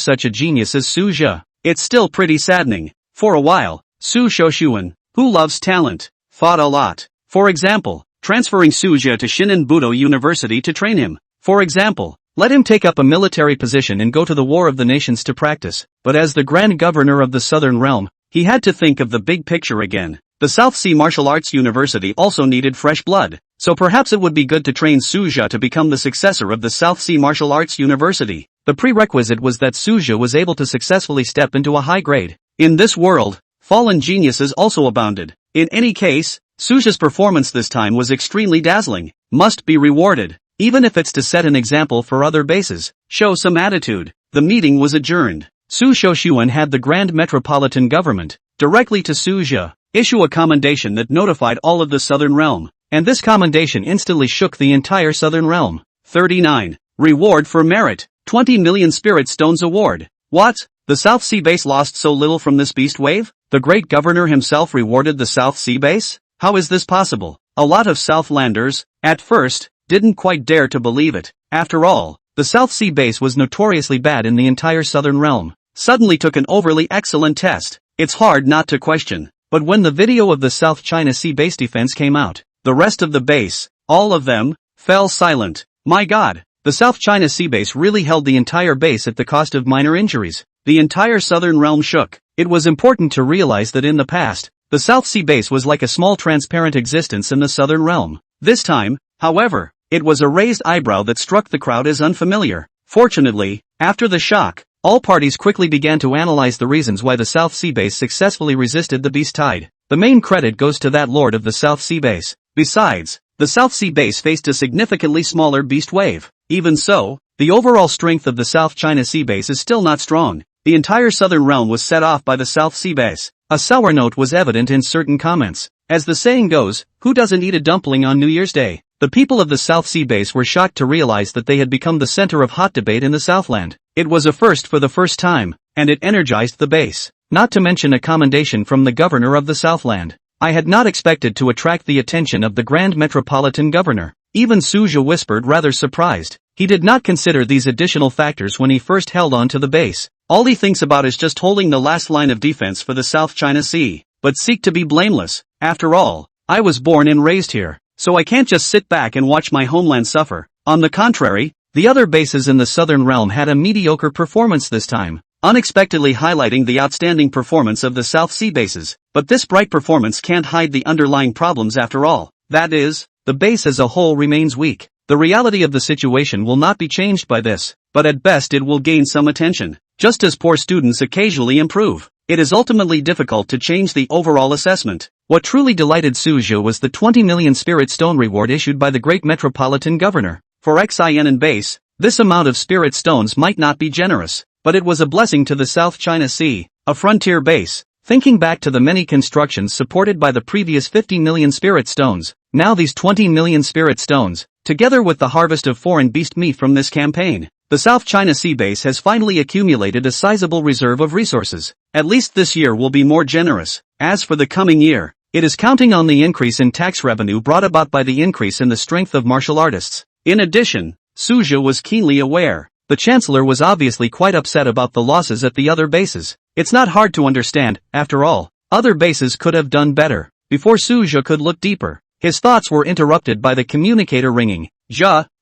such a genius as Su Zhe. It's still pretty saddening. For a while, Su Shoshuan, who loves talent, fought a lot. For example, transferring Su Zhe to Shinan Budo University to train him. For example, let him take up a military position and go to the War of the Nations to practice. But as the Grand Governor of the Southern Realm, he had to think of the big picture again. The South Sea Martial Arts University also needed fresh blood, so perhaps it would be good to train Su Zhe to become the successor of the South Sea Martial Arts University. The prerequisite was that Su Zhe was able to successfully step into a high grade. In this world, fallen geniuses also abounded. In any case, Su Zhe's performance this time was extremely dazzling, must be rewarded, even if it's to set an example for other bases. Show some attitude. The meeting was adjourned. Su Shoushuan had the Grand Metropolitan Government, directly to Suzhou, issue a commendation that notified all of the Southern Realm, and this commendation instantly shook the entire Southern Realm. 39. Reward for merit, 20 million Spirit Stones Award. What? The South Sea base lost so little from this beast wave? The great governor himself rewarded the South Sea base? How is this possible? A lot of Southlanders, at first, didn't quite dare to believe it. After all, the South Sea base was notoriously bad in the entire Southern Realm. Suddenly took an overly excellent test. It's hard not to question. But when the video of the South China Sea base defense came out, the rest of the base, all of them, fell silent. My God, the South China Sea base really held the entire base at the cost of minor injuries. The entire Southern Realm shook. It was important to realize that in the past, the South Sea base was like a small transparent existence in the Southern Realm. This time, however, it was a raised eyebrow that struck the crowd as unfamiliar. Fortunately, after the shock, all parties quickly began to analyze the reasons why the South Sea base successfully resisted the beast tide. The main credit goes to that lord of the South Sea base. Besides, the South Sea base faced a significantly smaller beast wave. Even so, the overall strength of the South China Sea base is still not strong. The entire Southern Realm was set off by the South Sea base. A sour note was evident in certain comments. As the saying goes, who doesn't eat a dumpling on New Year's Day? The people of the South Sea base were shocked to realize that they had become the center of hot debate in the Southland. It was a first for the first time, and it energized the base. Not to mention a commendation from the governor of the Southland. I had not expected to attract the attention of the Grand Metropolitan Governor. Even Suzhou whispered rather surprised. He did not consider these additional factors when he first held on to the base. All he thinks about is just holding the last line of defense for the South China Sea. But seek to be blameless. After all, I was born and raised here, so I can't just sit back and watch my homeland suffer. On the contrary, the other bases in the Southern Realm had a mediocre performance this time, unexpectedly highlighting the outstanding performance of the South Sea bases. But this bright performance can't hide the underlying problems after all. That is, the base as a whole remains weak. The reality of the situation will not be changed by this, but at best it will gain some attention. Just as poor students occasionally improve, it is ultimately difficult to change the overall assessment. What truly delighted Suzhou was the 20 million Spirit Stone reward issued by the great metropolitan governor. For Xin and base, this amount of Spirit Stones might not be generous, but it was a blessing to the South China Sea, a frontier base. Thinking back to the many constructions supported by the previous 50 million Spirit Stones, now these 20 million Spirit Stones, together with the harvest of foreign beast meat from this campaign, the South China Sea base has finally accumulated a sizable reserve of resources. At least this year will be more generous. As for the coming year, it is counting on the increase in tax revenue brought about by the increase in the strength of martial artists. In addition, Suzhou was keenly aware. The chancellor was obviously quite upset about the losses at the other bases. It's not hard to understand, after all, other bases could have done better. Before Suzhou could look deeper, his thoughts were interrupted by the communicator ringing.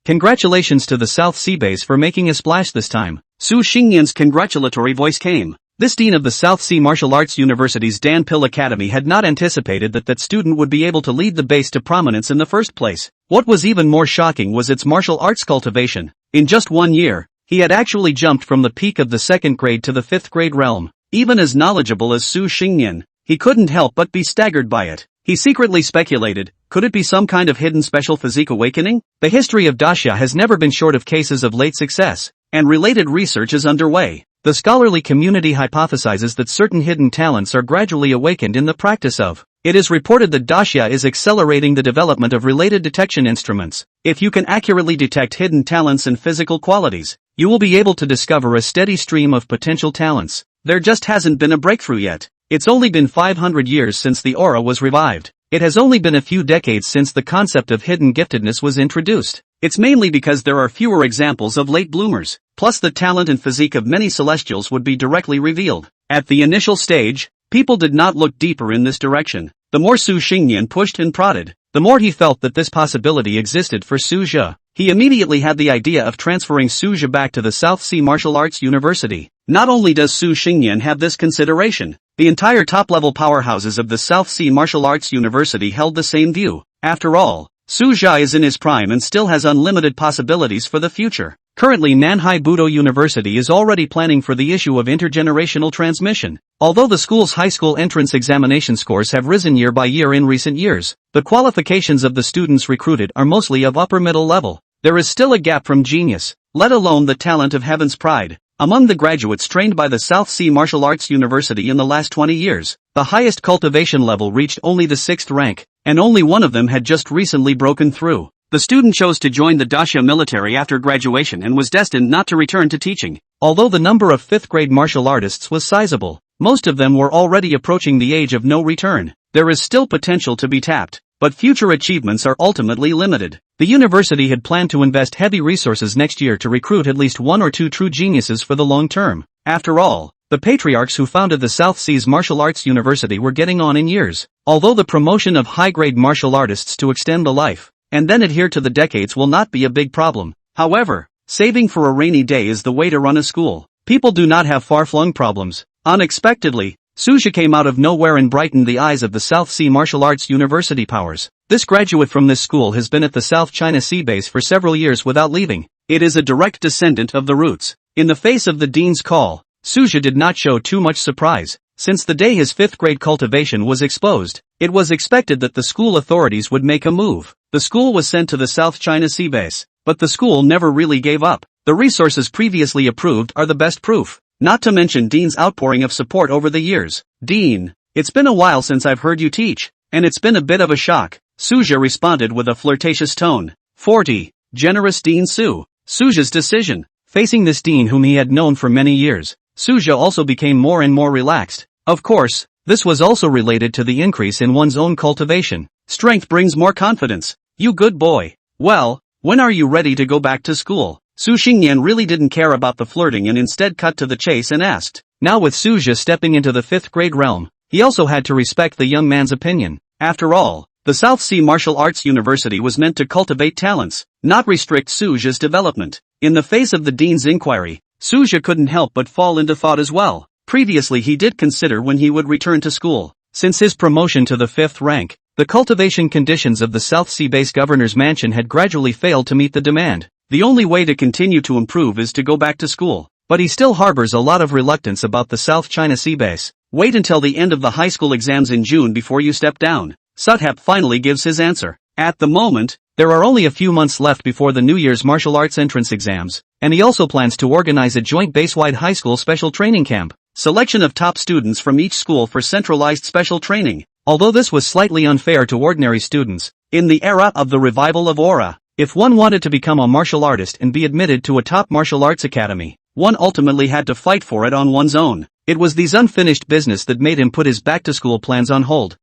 Congratulations to the South Sea base for making a splash this time. Su Xingyan's congratulatory voice came. This dean of the South Sea Martial Arts University's Dan Pill Academy had not anticipated that student would be able to lead the base to prominence in the first place. What was even more shocking was its martial arts cultivation. In just 1 year, he had actually jumped from the peak of the 2nd grade to the 5th grade realm. Even as knowledgeable as Su Xingyan, he couldn't help but be staggered by it. He secretly speculated, could it be some kind of hidden special physique awakening? The history of Daxia has never been short of cases of late success, and related research is underway. The scholarly community hypothesizes that certain hidden talents are gradually awakened in the practice of. It is reported that Daxia is accelerating the development of related detection instruments. If you can accurately detect hidden talents and physical qualities, you will be able to discover a steady stream of potential talents. There just hasn't been a breakthrough yet. It's only been 500 years since the aura was revived. It has only been a few decades since the concept of hidden giftedness was introduced. It's mainly because there are fewer examples of late bloomers, plus the talent and physique of many celestials would be directly revealed. At the initial stage, people did not look deeper in this direction. The more Su Xingyan pushed and prodded, the more he felt that this possibility existed for Suzhou. He immediately had the idea of transferring Suzhou back to the South Sea Martial Arts University. Not only does Su Xingyan have this consideration, the entire top-level powerhouses of the South Sea Martial Arts University held the same view. After all, Suzhou is in his prime and still has unlimited possibilities for the future. Currently, Nanhai Budo University is already planning for the issue of intergenerational transmission. Although the school's high school entrance examination scores have risen year by year in recent years, the qualifications of the students recruited are mostly of upper middle level. There is still a gap from genius, let alone the talent of Heaven's Pride. Among the graduates trained by the South Sea Martial Arts University in the last 20 years, the highest cultivation level reached only the 6th rank, and only one of them had just recently broken through. The student chose to join the Dacia military after graduation and was destined not to return to teaching. Although the number of 5th grade martial artists was sizable, most of them were already approaching the age of no return. There is still potential to be tapped, but future achievements are ultimately limited. The university had planned to invest heavy resources next year to recruit at least 1 or 2 true geniuses for the long term. After all, the patriarchs who founded the South Seas Martial Arts University were getting on in years. Although the promotion of high-grade martial artists to extend the life and then adhere to the decades will not be a big problem. However, saving for a rainy day is the way to run a school. People do not have far-flung problems. Unexpectedly, Suja came out of nowhere and brightened the eyes of the South Sea Martial Arts University powers. This graduate from this school has been at the South China Sea base for several years without leaving. It is a direct descendant of the roots. In the face of the dean's call, Suja did not show too much surprise. Since the day his 5th grade cultivation was exposed, it was expected that the school authorities would make a move. The school was sent to the South China Sea base, but the school never really gave up. The resources previously approved are the best proof. Not to mention Dean's outpouring of support over the years. Dean, it's been a while since I've heard you teach, and it's been a bit of a shock. Suja responded with a flirtatious tone. 40. Generous Dean Su. Suja's decision. Facing this dean whom he had known for many years, Suja also became more and more relaxed. Of course, this was also related to the increase in one's own cultivation. Strength brings more confidence. You good boy. Well, when are you ready to go back to school? Su Xingyan really didn't care about the flirting and instead cut to the chase and asked. Now with Suja stepping into the 5th grade realm, he also had to respect the young man's opinion. After all, the South Sea Martial Arts University was meant to cultivate talents, not restrict Suja's development. In the face of the dean's inquiry, Suja couldn't help but fall into thought as well. Previously he did consider when he would return to school. Since his promotion to the 5th rank, the cultivation conditions of the South Sea base governor's mansion had gradually failed to meet the demand. The only way to continue to improve is to go back to school. But he still harbors a lot of reluctance about the South China Sea base. Wait until the end of the high school exams in June before you step down. Suthap finally gives his answer. At the moment, there are only a few months left before the New Year's martial arts entrance exams, and he also plans to organize a joint base-wide high school special training camp. Selection of top students from each school for centralized special training. Although this was slightly unfair to ordinary students, in the era of the revival of aura, if one wanted to become a martial artist and be admitted to a top martial arts academy, one ultimately had to fight for it on one's own. It was these unfinished business that made him put his back-to-school plans on hold.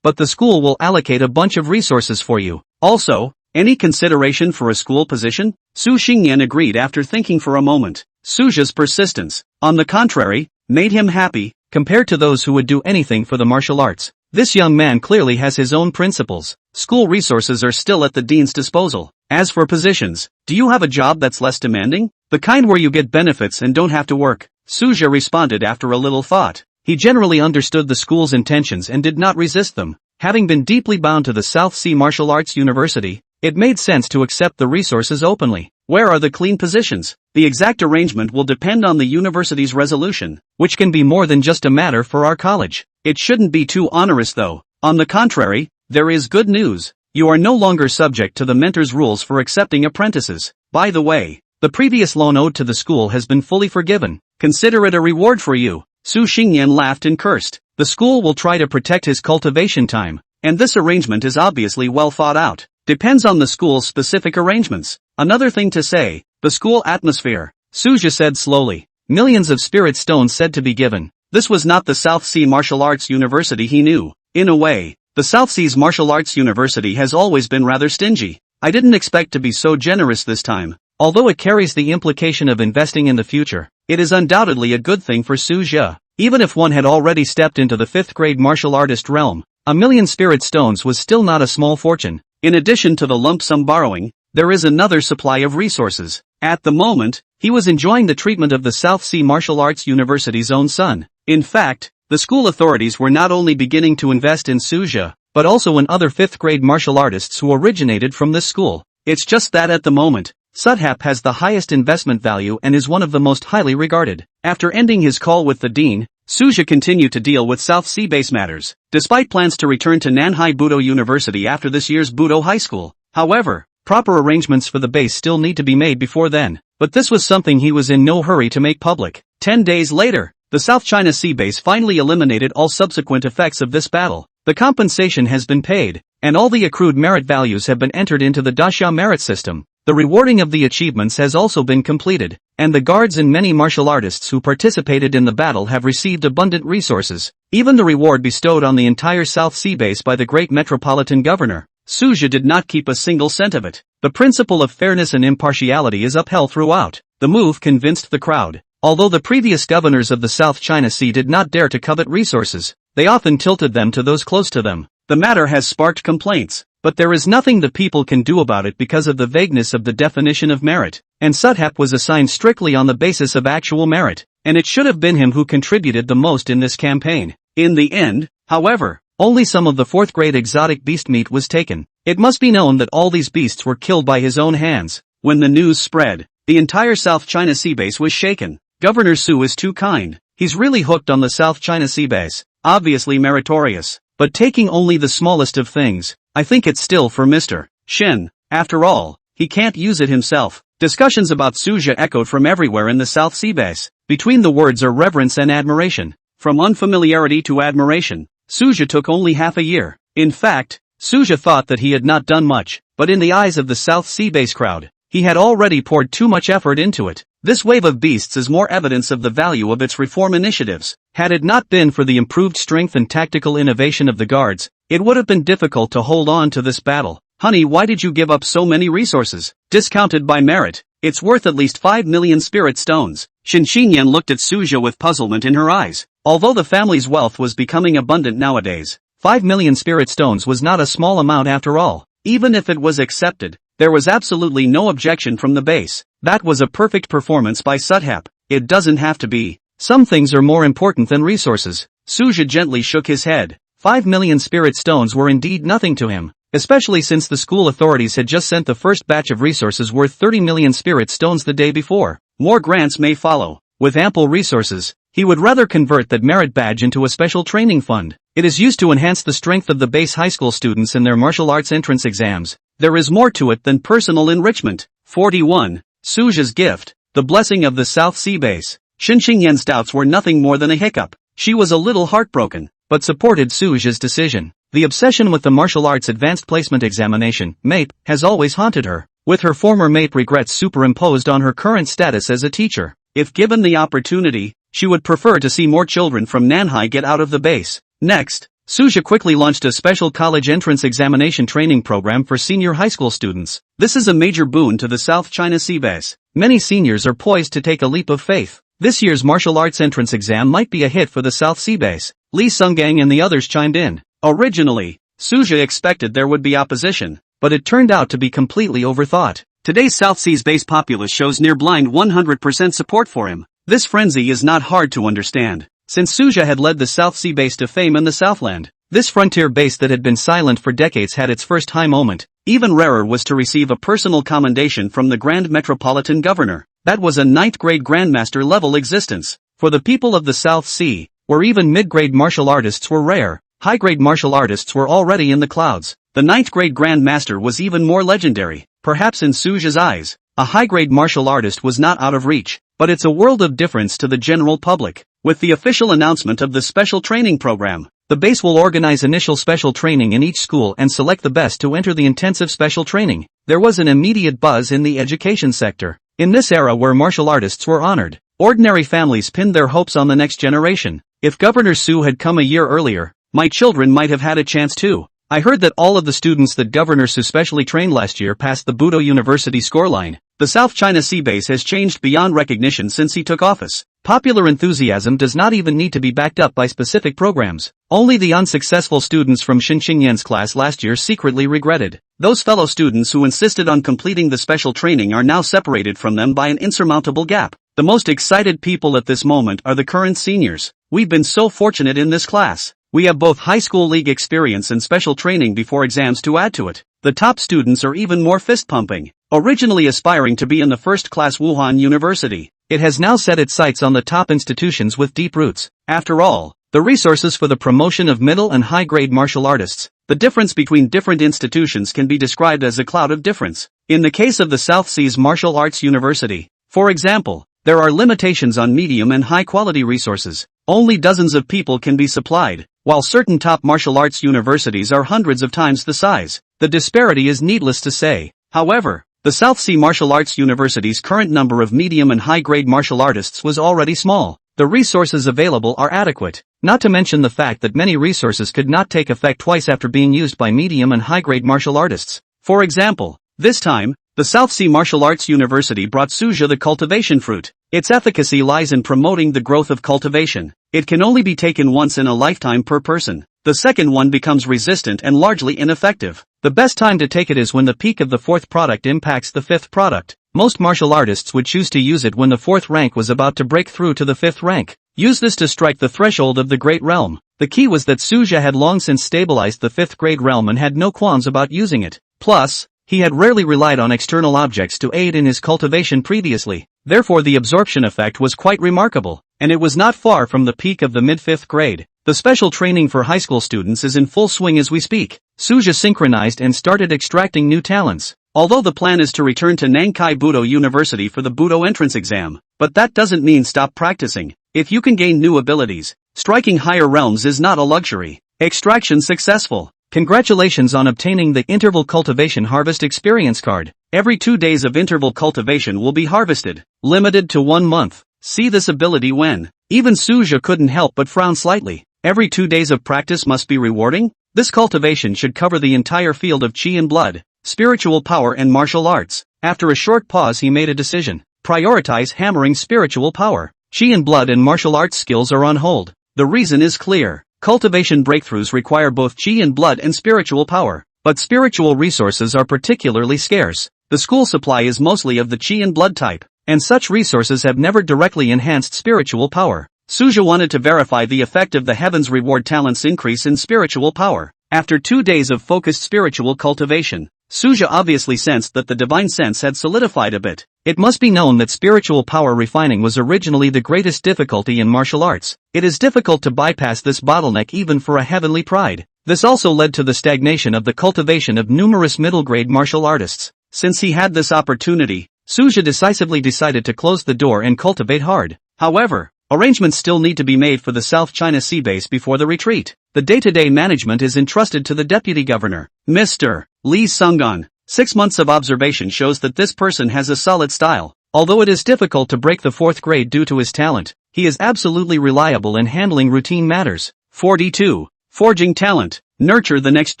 But the school will allocate a bunch of resources for you. Also, any consideration for a school position? Su Xingyan agreed after thinking for a moment. Suja's persistence, on the contrary, made him happy, compared to those who would do anything for the martial arts. This young man clearly has his own principles. School resources are still at the dean's disposal. As for positions, do you have a job that's less demanding? The kind where you get benefits and don't have to work? Suja responded after a little thought. He generally understood the school's intentions and did not resist them. Having been deeply bound to the South Sea Martial Arts University, it made sense to accept the resources openly. Where are the clean positions? The exact arrangement will depend on the university's resolution, which can be more than just a matter for our college. It shouldn't be too onerous though. On the contrary, there is good news. You are no longer subject to the mentor's rules for accepting apprentices. By the way, the previous loan owed to the school has been fully forgiven. Consider it a reward for you. Su Xingyan laughed and cursed. The school will try to protect his cultivation time, and this arrangement is obviously well thought out. Depends on the school's specific arrangements. Another thing to say, the school atmosphere. Suja said slowly. Millions of spirit stones said to be given. This was not the South Sea Martial Arts University he knew. In a way, the South Seas Martial Arts University has always been rather stingy. I didn't expect to be so generous this time. Although it carries the implication of investing in the future, it is undoubtedly a good thing for Suja. Even if one had already stepped into the 5th grade martial artist realm, 1,000,000 spirit stones was still not a small fortune. In addition to the lump sum borrowing, there is another supply of resources. At the moment, he was enjoying the treatment of the South Sea Martial Arts University's own son. In fact, the school authorities were not only beginning to invest in Suja, but also in other 5th grade martial artists who originated from this school. It's just that at the moment, Suthap has the highest investment value and is one of the most highly regarded. After ending his call with the dean, Suja continued to deal with South Sea base matters. Despite plans to return to Nanhai Budo University after this year's Budo High School, however, Proper arrangements for the base still need to be made before then, but this was something he was in no hurry to make public. 10 days later, the South China Sea base finally eliminated all subsequent effects of this battle. The compensation has been paid, and all the accrued merit values have been entered into the Daxia merit system. The rewarding of the achievements has also been completed, and the guards and many martial artists who participated in the battle have received abundant resources. Even the reward bestowed on the entire South Sea base by the great metropolitan governor, Suja, did not keep a single cent of it. The principle of fairness and impartiality is upheld throughout. The move convinced the crowd. Although the previous governors of the South China Sea did not dare to covet resources, they often tilted them to those close to them. The matter has sparked complaints, but there is nothing the people can do about it because of the vagueness of the definition of merit, and Sudhap was assigned strictly on the basis of actual merit, and it should have been him who contributed the most in this campaign. In the end, however, only some of the 4th grade exotic beast meat was taken. It must be known that all these beasts were killed by his own hands. When the news spread, the entire South China Sea base was shaken. Governor Su is too kind. He's really hooked on the South China Sea base. Obviously meritorious, but taking only the smallest of things. I think it's still for Mr. Shin. After all, he can't use it himself. Discussions about Suja echoed from everywhere in the South Sea base. Between the words are reverence and admiration. From unfamiliarity to admiration, Suja took only half a year. In fact, Suja thought that he had not done much, but in the eyes of the South Sea base crowd, he had already poured too much effort into it. This wave of beasts is more evidence of the value of its reform initiatives. Had it not been for the improved strength and tactical innovation of the guards, it would have been difficult to hold on to this battle. Honey, why did you give up so many resources? Discounted by merit, it's worth at least 5 million spirit stones. Xinxian looked at Suja with puzzlement in her eyes. Although the family's wealth was becoming abundant nowadays, 5 million spirit stones was not a small amount after all. Even if it was accepted, there was absolutely no objection from the base. That was a perfect performance by Sudhap. It doesn't have to be. Some things are more important than resources. Suja gently shook his head. 5 million spirit stones were indeed nothing to him, especially since the school authorities had just sent the first batch of resources worth 30 million spirit stones the day before. More grants may follow. With ample resources, he would rather convert that merit badge into a special training fund. It is used to enhance the strength of the base high school students in their martial arts entrance exams. There is more to it than personal enrichment. 41. Suja's gift, the blessing of the South Sea base. Xinxian's doubts were nothing more than a hiccup. She was a little heartbroken, but supported Suja's decision. The obsession with the martial arts advanced placement examination, MAPE, has always haunted her, with her former MAPE regrets superimposed on her current status as a teacher. If given the opportunity, she would prefer to see more children from Nanhai get out of the base. Next, Suja quickly launched a special college entrance examination training program for senior high school students. This is a major boon to the South China Sea base. Many seniors are poised to take a leap of faith. This year's martial arts entrance exam might be a hit for the South Sea base. Li Sunggang and the others chimed in. Originally, Suja expected there would be opposition, but it turned out to be completely overthought. Today's South Sea's base populace shows near blind 100% support for him. This frenzy is not hard to understand, since Suja had led the South Sea base to fame in the Southland. This frontier base that had been silent for decades had its first high moment. Even rarer was to receive a personal commendation from the Grand Metropolitan Governor. That was a 9th grade Grandmaster level existence. For the people of the South Sea, where even mid-grade martial artists were rare, high-grade martial artists were already in the clouds. The 9th grade Grandmaster was even more legendary. Perhaps in Suja's eyes, a high-grade martial artist was not out of reach, but it's a world of difference to the general public. With the official announcement of the special training program, the base will organize initial special training in each school and select the best to enter the intensive special training. There was an immediate buzz in the education sector. In this era where martial artists were honored, ordinary families pinned their hopes on the next generation. If Governor Su had come a year earlier, my children might have had a chance too. I heard that all of the students that Governor Su specially trained last year passed the Budo University scoreline. The South China Sea base has changed beyond recognition since he took office. Popular enthusiasm does not even need to be backed up by specific programs. Only the unsuccessful students from Xinxian's class last year secretly regretted. Those fellow students who insisted on completing the special training are now separated from them by an insurmountable gap. The most excited people at this moment are the current seniors. We've been so fortunate in this class. We have both high school league experience and special training before exams to add to it. The top students are even more fist-pumping. Originally aspiring to be in the first-class Wuhan University, it has now set its sights on the top institutions with deep roots. After all, the resources for the promotion of middle and high-grade martial artists, the difference between different institutions can be described as a cloud of difference. In the case of the South Seas Martial Arts University, for example, there are limitations on medium and high-quality resources. Only dozens of people can be supplied, while certain top martial arts universities are hundreds of times the size. The disparity is needless to say. However, the South Sea Martial Arts University's current number of medium and high-grade martial artists was already small. The resources available are adequate, not to mention the fact that many resources could not take effect twice after being used by medium and high-grade martial artists. For example, this time, the South Sea Martial Arts University brought Suja the cultivation fruit. Its efficacy lies in promoting the growth of cultivation. It can only be taken once in a lifetime per person. The second one becomes resistant and largely ineffective. The best time to take it is when the peak of the fourth product impacts the fifth product. Most martial artists would choose to use it when the fourth rank was about to break through to the fifth rank. Use this to strike the threshold of the great realm. The key was that Suja had long since stabilized the fifth grade realm and had no qualms about using it. Plus, he had rarely relied on external objects to aid in his cultivation previously. Therefore the absorption effect was quite remarkable, and it was not far from the peak of the mid-fifth grade. The special training for high school students is in full swing as we speak. Suja synchronized and started extracting new talents. Although the plan is to return to Nankai Budo University for the Budo entrance exam, but that doesn't mean stop practicing. If you can gain new abilities, striking higher realms is not a luxury. Extraction successful. Congratulations on obtaining the Interval Cultivation Harvest Experience card. Every 2 days of interval cultivation will be harvested, limited to 1 month. See this ability when. Even Suja couldn't help but frown slightly. Every 2 days of practice must be rewarding? This cultivation should cover the entire field of chi and blood, spiritual power and martial arts. After a short pause he made a decision. Prioritize hammering spiritual power. Chi and blood and martial arts skills are on hold. The reason is clear. Cultivation breakthroughs require both chi and blood and spiritual power, but spiritual resources are particularly scarce. The school supply is mostly of the chi and blood type, and such resources have never directly enhanced spiritual power. Suja wanted to verify the effect of the Heavens Reward talent's increase in spiritual power. After 2 days of focused spiritual cultivation, Suja obviously sensed that the divine sense had solidified a bit. It must be known that spiritual power refining was originally the greatest difficulty in martial arts. It is difficult to bypass this bottleneck even for a heavenly pride. This also led to the stagnation of the cultivation of numerous middle-grade martial artists. Since he had this opportunity, Suja decisively decided to close the door and cultivate hard. However, arrangements still need to be made for the South China Sea base before the retreat. The day-to-day management is entrusted to the Deputy Governor, Mr. Lee Sungan. 6 months of observation shows that this person has a solid style. Although it is difficult to break the fourth grade due to his talent, he is absolutely reliable in handling routine matters. 42. Forging talent. Nurture the next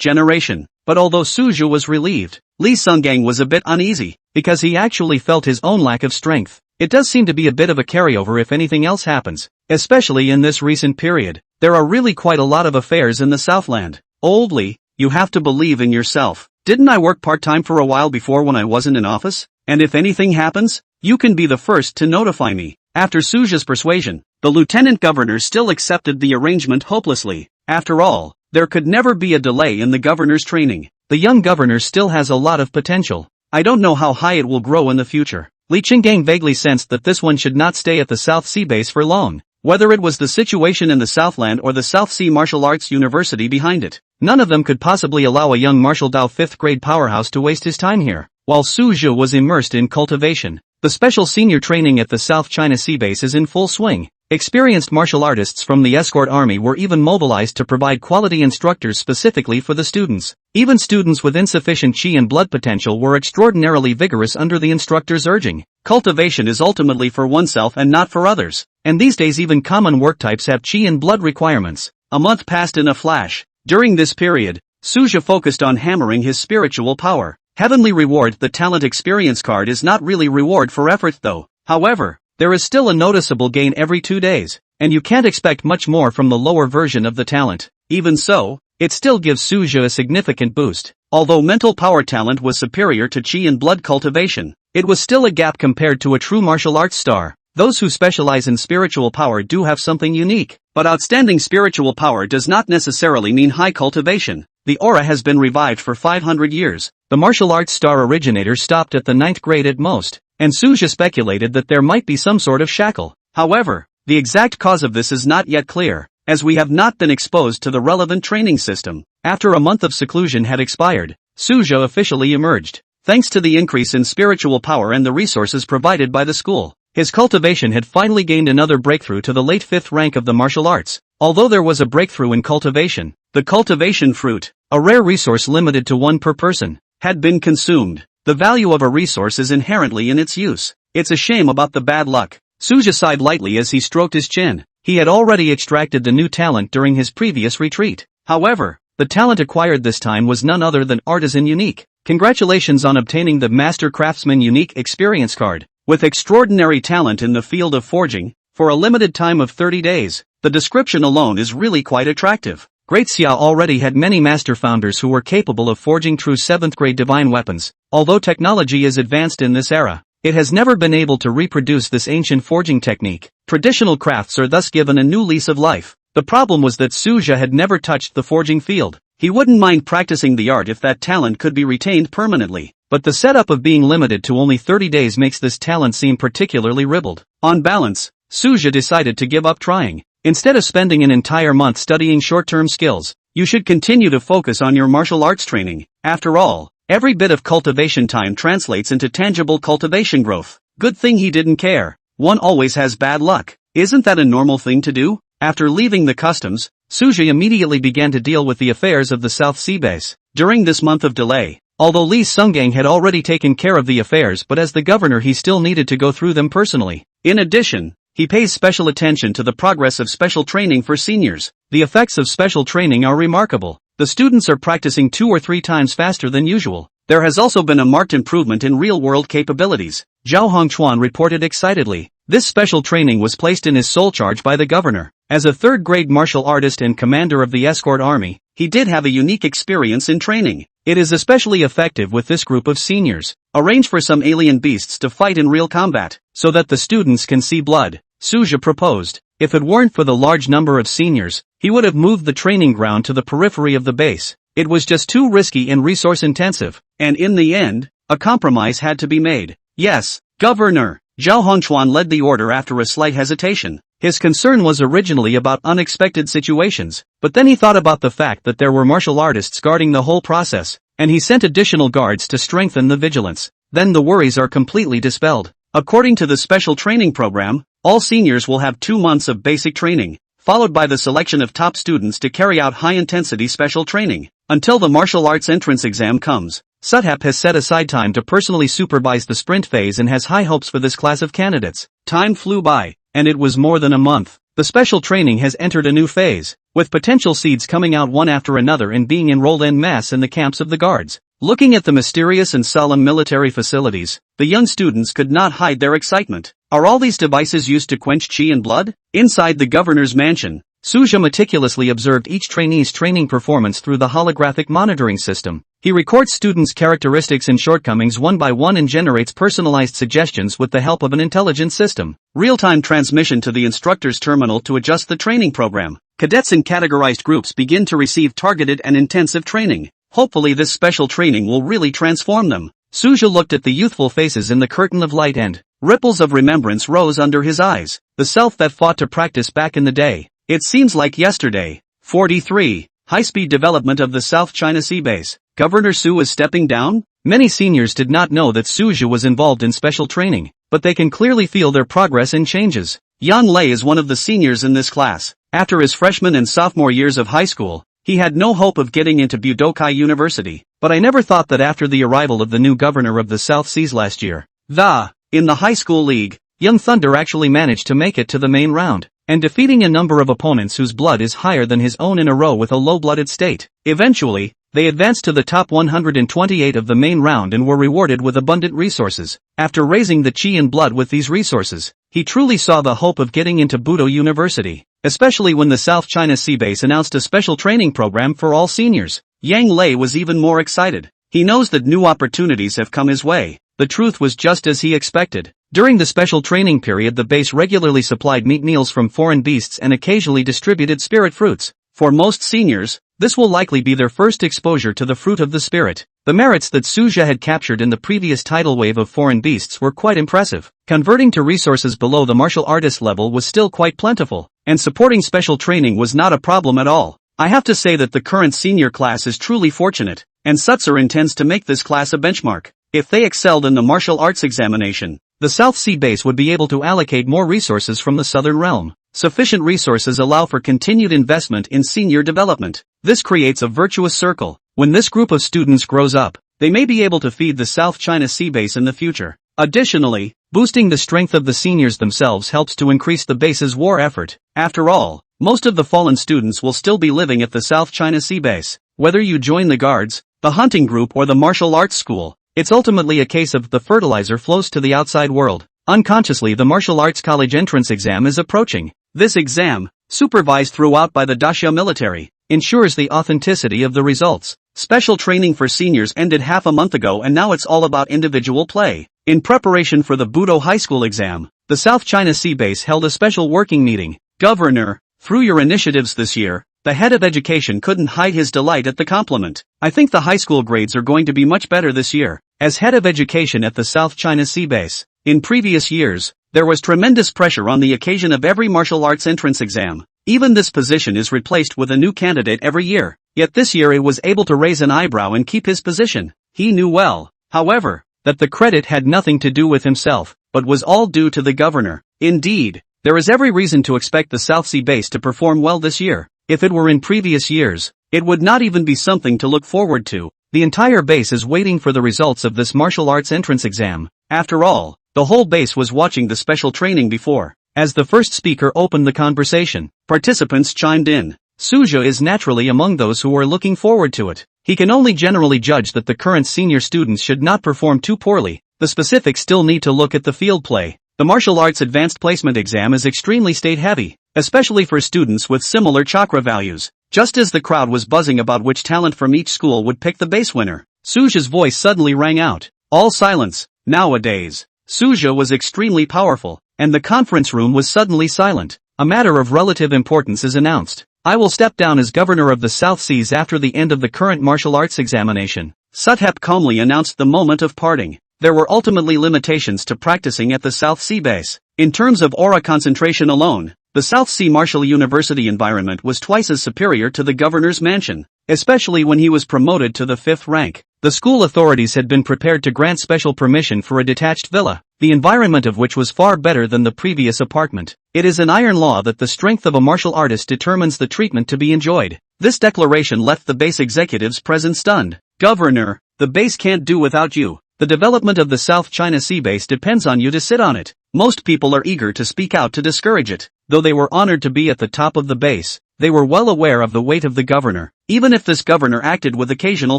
generation. But although Suja was relieved, Lee Sungang was a bit uneasy, because he actually felt his own lack of strength. It does seem to be a bit of a carryover if anything else happens, especially in this recent period. There are really quite a lot of affairs in the Southland. Old Lee, you have to believe in yourself. Didn't I work part-time for a while before when I wasn't in office? And if anything happens, you can be the first to notify me. After Suja's persuasion, the lieutenant governor still accepted the arrangement hopelessly. After all, there could never be a delay in the governor's training. The young governor still has a lot of potential. I don't know how high it will grow in the future. Li Qinggang vaguely sensed that this one should not stay at the South Sea base for long. Whether it was the situation in the Southland or the South Sea Martial Arts University behind it, none of them could possibly allow a young martial Dao 5th grade powerhouse to waste his time here. While Suja was immersed in cultivation, the special senior training at the South China Sea base is in full swing. Experienced martial artists from the escort army were even mobilized to provide quality instructors specifically for the students. Even students with insufficient chi and blood potential were extraordinarily vigorous under the instructor's urging. Cultivation is ultimately for oneself and not for others. And these days even common work types have chi and blood requirements. A month passed in a flash. During this period, Suja focused on hammering his spiritual power. Heavenly Reward, the talent experience card, is not really reward for effort though. However, there is still a noticeable gain every 2 days, and you can't expect much more from the lower version of the talent. Even so, it still gives Suja a significant boost. Although mental power talent was superior to chi and blood cultivation, it was still a gap compared to a true martial arts star. Those who specialize in spiritual power do have something unique, but outstanding spiritual power does not necessarily mean high cultivation. The aura has been revived for 500 years. The martial arts star originator stopped at the 9th grade at most, and Suja speculated that there might be some sort of shackle. However, the exact cause of this is not yet clear. as we have not been exposed to the relevant training system. After a month of seclusion had expired, Suja officially emerged. Thanks to the increase in spiritual power and the resources provided by the school, his cultivation had finally gained another breakthrough to the late 5th rank of the martial arts. Although there was a breakthrough in cultivation, the cultivation fruit, a rare resource limited to one per person, had been consumed. The value of a resource is inherently in its use. It's a shame about the bad luck. Suja sighed lightly as he stroked his chin. He had already extracted the new talent during his previous retreat. However, the talent acquired this time was none other than Artisan Unique. Congratulations on obtaining the Master Craftsman Unique Experience Card. With extraordinary talent in the field of forging, for a limited time of 30 days, the description alone is really quite attractive. Great Xia already had many master founders who were capable of forging true 7th grade divine weapons. Although technology is advanced in this era, it has never been able to reproduce this ancient forging technique. Traditional crafts are thus given a new lease of life. The problem was that Suja had never touched the forging field. He wouldn't mind practicing the art if that talent could be retained permanently, but the setup of being limited to only 30 days makes this talent seem particularly ribald. On balance, Suja decided to give up trying. Instead of spending an entire month studying short-term skills, you should continue to focus on your martial arts training. After all, every bit of cultivation time translates into tangible cultivation growth. Good thing he didn't care. One always has bad luck. Isn't that a normal thing to do? After leaving the customs, Suja immediately began to deal with the affairs of the South Sea base. During this month of delay, although Li Sungang had already taken care of the affairs, but as the governor he still needed to go through them personally. In addition, he pays special attention to the progress of special training for seniors. The effects of special training are remarkable. The students are practicing 2 or 3 times faster than usual. There has also been a marked improvement in real-world capabilities. Zhao Hongchuan reported excitedly. This special training was placed in his sole charge by the governor. As a 3rd-grade martial artist and commander of the escort army, he did have a unique experience in training. It is especially effective with this group of seniors. Arrange for some alien beasts to fight in real combat, so that the students can see blood, Suja proposed. If it weren't for the large number of seniors, he would have moved the training ground to the periphery of the base. It was just too risky and resource-intensive, and in the end, a compromise had to be made. Yes, Governor. Zhao Hongchuan led the order after a slight hesitation. His concern was originally about unexpected situations, but then he thought about the fact that there were martial artists guarding the whole process, and he sent additional guards to strengthen the vigilance. Then the worries are completely dispelled. According to the special training program, all seniors will have 2 months of basic training, followed by the selection of top students to carry out high-intensity special training. Until the martial arts entrance exam comes, Sudhap has set aside time to personally supervise the sprint phase and has high hopes for this class of candidates. Time flew by, and it was more than a month. The special training has entered a new phase, with potential seeds coming out one after another and being enrolled en masse in the camps of the guards. Looking at the mysterious and solemn military facilities, the young students could not hide their excitement. Are all these devices used to quench chi and blood? Inside the governor's mansion, Suja meticulously observed each trainee's training performance through the holographic monitoring system. He records students' characteristics and shortcomings one by one and generates personalized suggestions with the help of an intelligent system. Real-time transmission to the instructor's terminal to adjust the training program. Cadets in categorized groups begin to receive targeted and intensive training. Hopefully this special training will really transform them. Suja looked at the youthful faces in the curtain of light and ripples of remembrance rose under his eyes. The self that fought to practice back in the day. It seems like yesterday. 43. High-speed development of the South China Sea base. Governor Su is stepping down? Many seniors did not know that Suja was involved in special training, but they can clearly feel their progress and changes. Yan Lei is one of the seniors in this class. After his freshman and sophomore years of high school, he had no hope of getting into Budokai University, but I never thought that after the arrival of the new governor of the South Seas last year, in the high school league, Young Thunder actually managed to make it to the main round, and defeating a number of opponents whose blood is higher than his own in a row with a low-blooded state. Eventually, they advanced to the top 128 of the main round and were rewarded with abundant resources. After raising the chi and blood with these resources, he truly saw the hope of getting into Budo University, especially when the South China Sea base announced a special training program for all seniors. Yang Lei was even more excited. He knows that new opportunities have come his way. The truth was just as he expected. During the special training period, the base regularly supplied meat meals from foreign beasts and occasionally distributed spirit fruits. For most seniors, this will likely be their first exposure to the fruit of the spirit. The merits that Suja had captured in the previous tidal wave of foreign beasts were quite impressive. Converting to resources below the martial artist level was still quite plentiful, and supporting special training was not a problem at all. I have to say that the current senior class is truly fortunate, and Sutzer intends to make this class a benchmark. If they excelled in the martial arts examination, the South Sea base would be able to allocate more resources from the Southern realm. Sufficient resources allow for continued investment in senior development. This creates a virtuous circle. When this group of students grows up, they may be able to feed the South China Sea base in the future. Additionally, boosting the strength of the seniors themselves helps to increase the base's war effort. After all, most of the fallen students will still be living at the South China Sea base. Whether you join the guards, the hunting group or the martial arts school, it's ultimately a case of the fertilizer flows to the outside world. Unconsciously, the martial arts college entrance exam is approaching. This exam, supervised throughout by the daxia military, ensures the authenticity of the results. Special training for seniors ended half a month ago and now it's all about individual play. In preparation for the Budo High School exam, the South China Sea base held a special working meeting. Governor, through your initiatives this year, the head of education couldn't hide his delight at the compliment. I think the high school grades are going to be much better this year. As head of education at the South China Sea base, in previous years, there was tremendous pressure on the occasion of every martial arts entrance exam. Even this position is replaced with a new candidate every year. Yet this year he was able to raise an eyebrow and keep his position. He knew well, however, that the credit had nothing to do with himself, but was all due to the governor. Indeed, there is every reason to expect the South Sea base to perform well this year. If it were in previous years, it would not even be something to look forward to. The entire base is waiting for the results of this martial arts entrance exam. After all, the whole base was watching the special training before. As the first speaker opened the conversation, participants chimed in. Suja is naturally among those who are looking forward to it. He can only generally judge that the current senior students should not perform too poorly. The specifics still need to look at the field play. The martial arts advanced placement exam is extremely state-heavy, especially for students with similar chakra values. Just as the crowd was buzzing about which talent from each school would pick the base winner, Suja's voice suddenly rang out. All silence. Nowadays, Suja was extremely powerful, and the conference room was suddenly silent. A matter of relative importance is announced. I will step down as governor of the South Seas after the end of the current martial arts examination. Suthep calmly announced the moment of parting. There were ultimately limitations to practicing at the South Sea base. In terms of aura concentration alone, the South Sea Martial University environment was twice as superior to the governor's mansion, especially when he was promoted to the 5th rank. The school authorities had been prepared to grant special permission for a detached villa, the environment of which was far better than the previous apartment. It is an iron law that the strength of a martial artist determines the treatment to be enjoyed. This declaration left the base executives present stunned. Governor, the base can't do without you. The development of the South China Sea base depends on you to sit on it. Most people are eager to speak out to discourage it. Though they were honored to be at the top of the base, they were well aware of the weight of the governor, even if this governor acted with occasional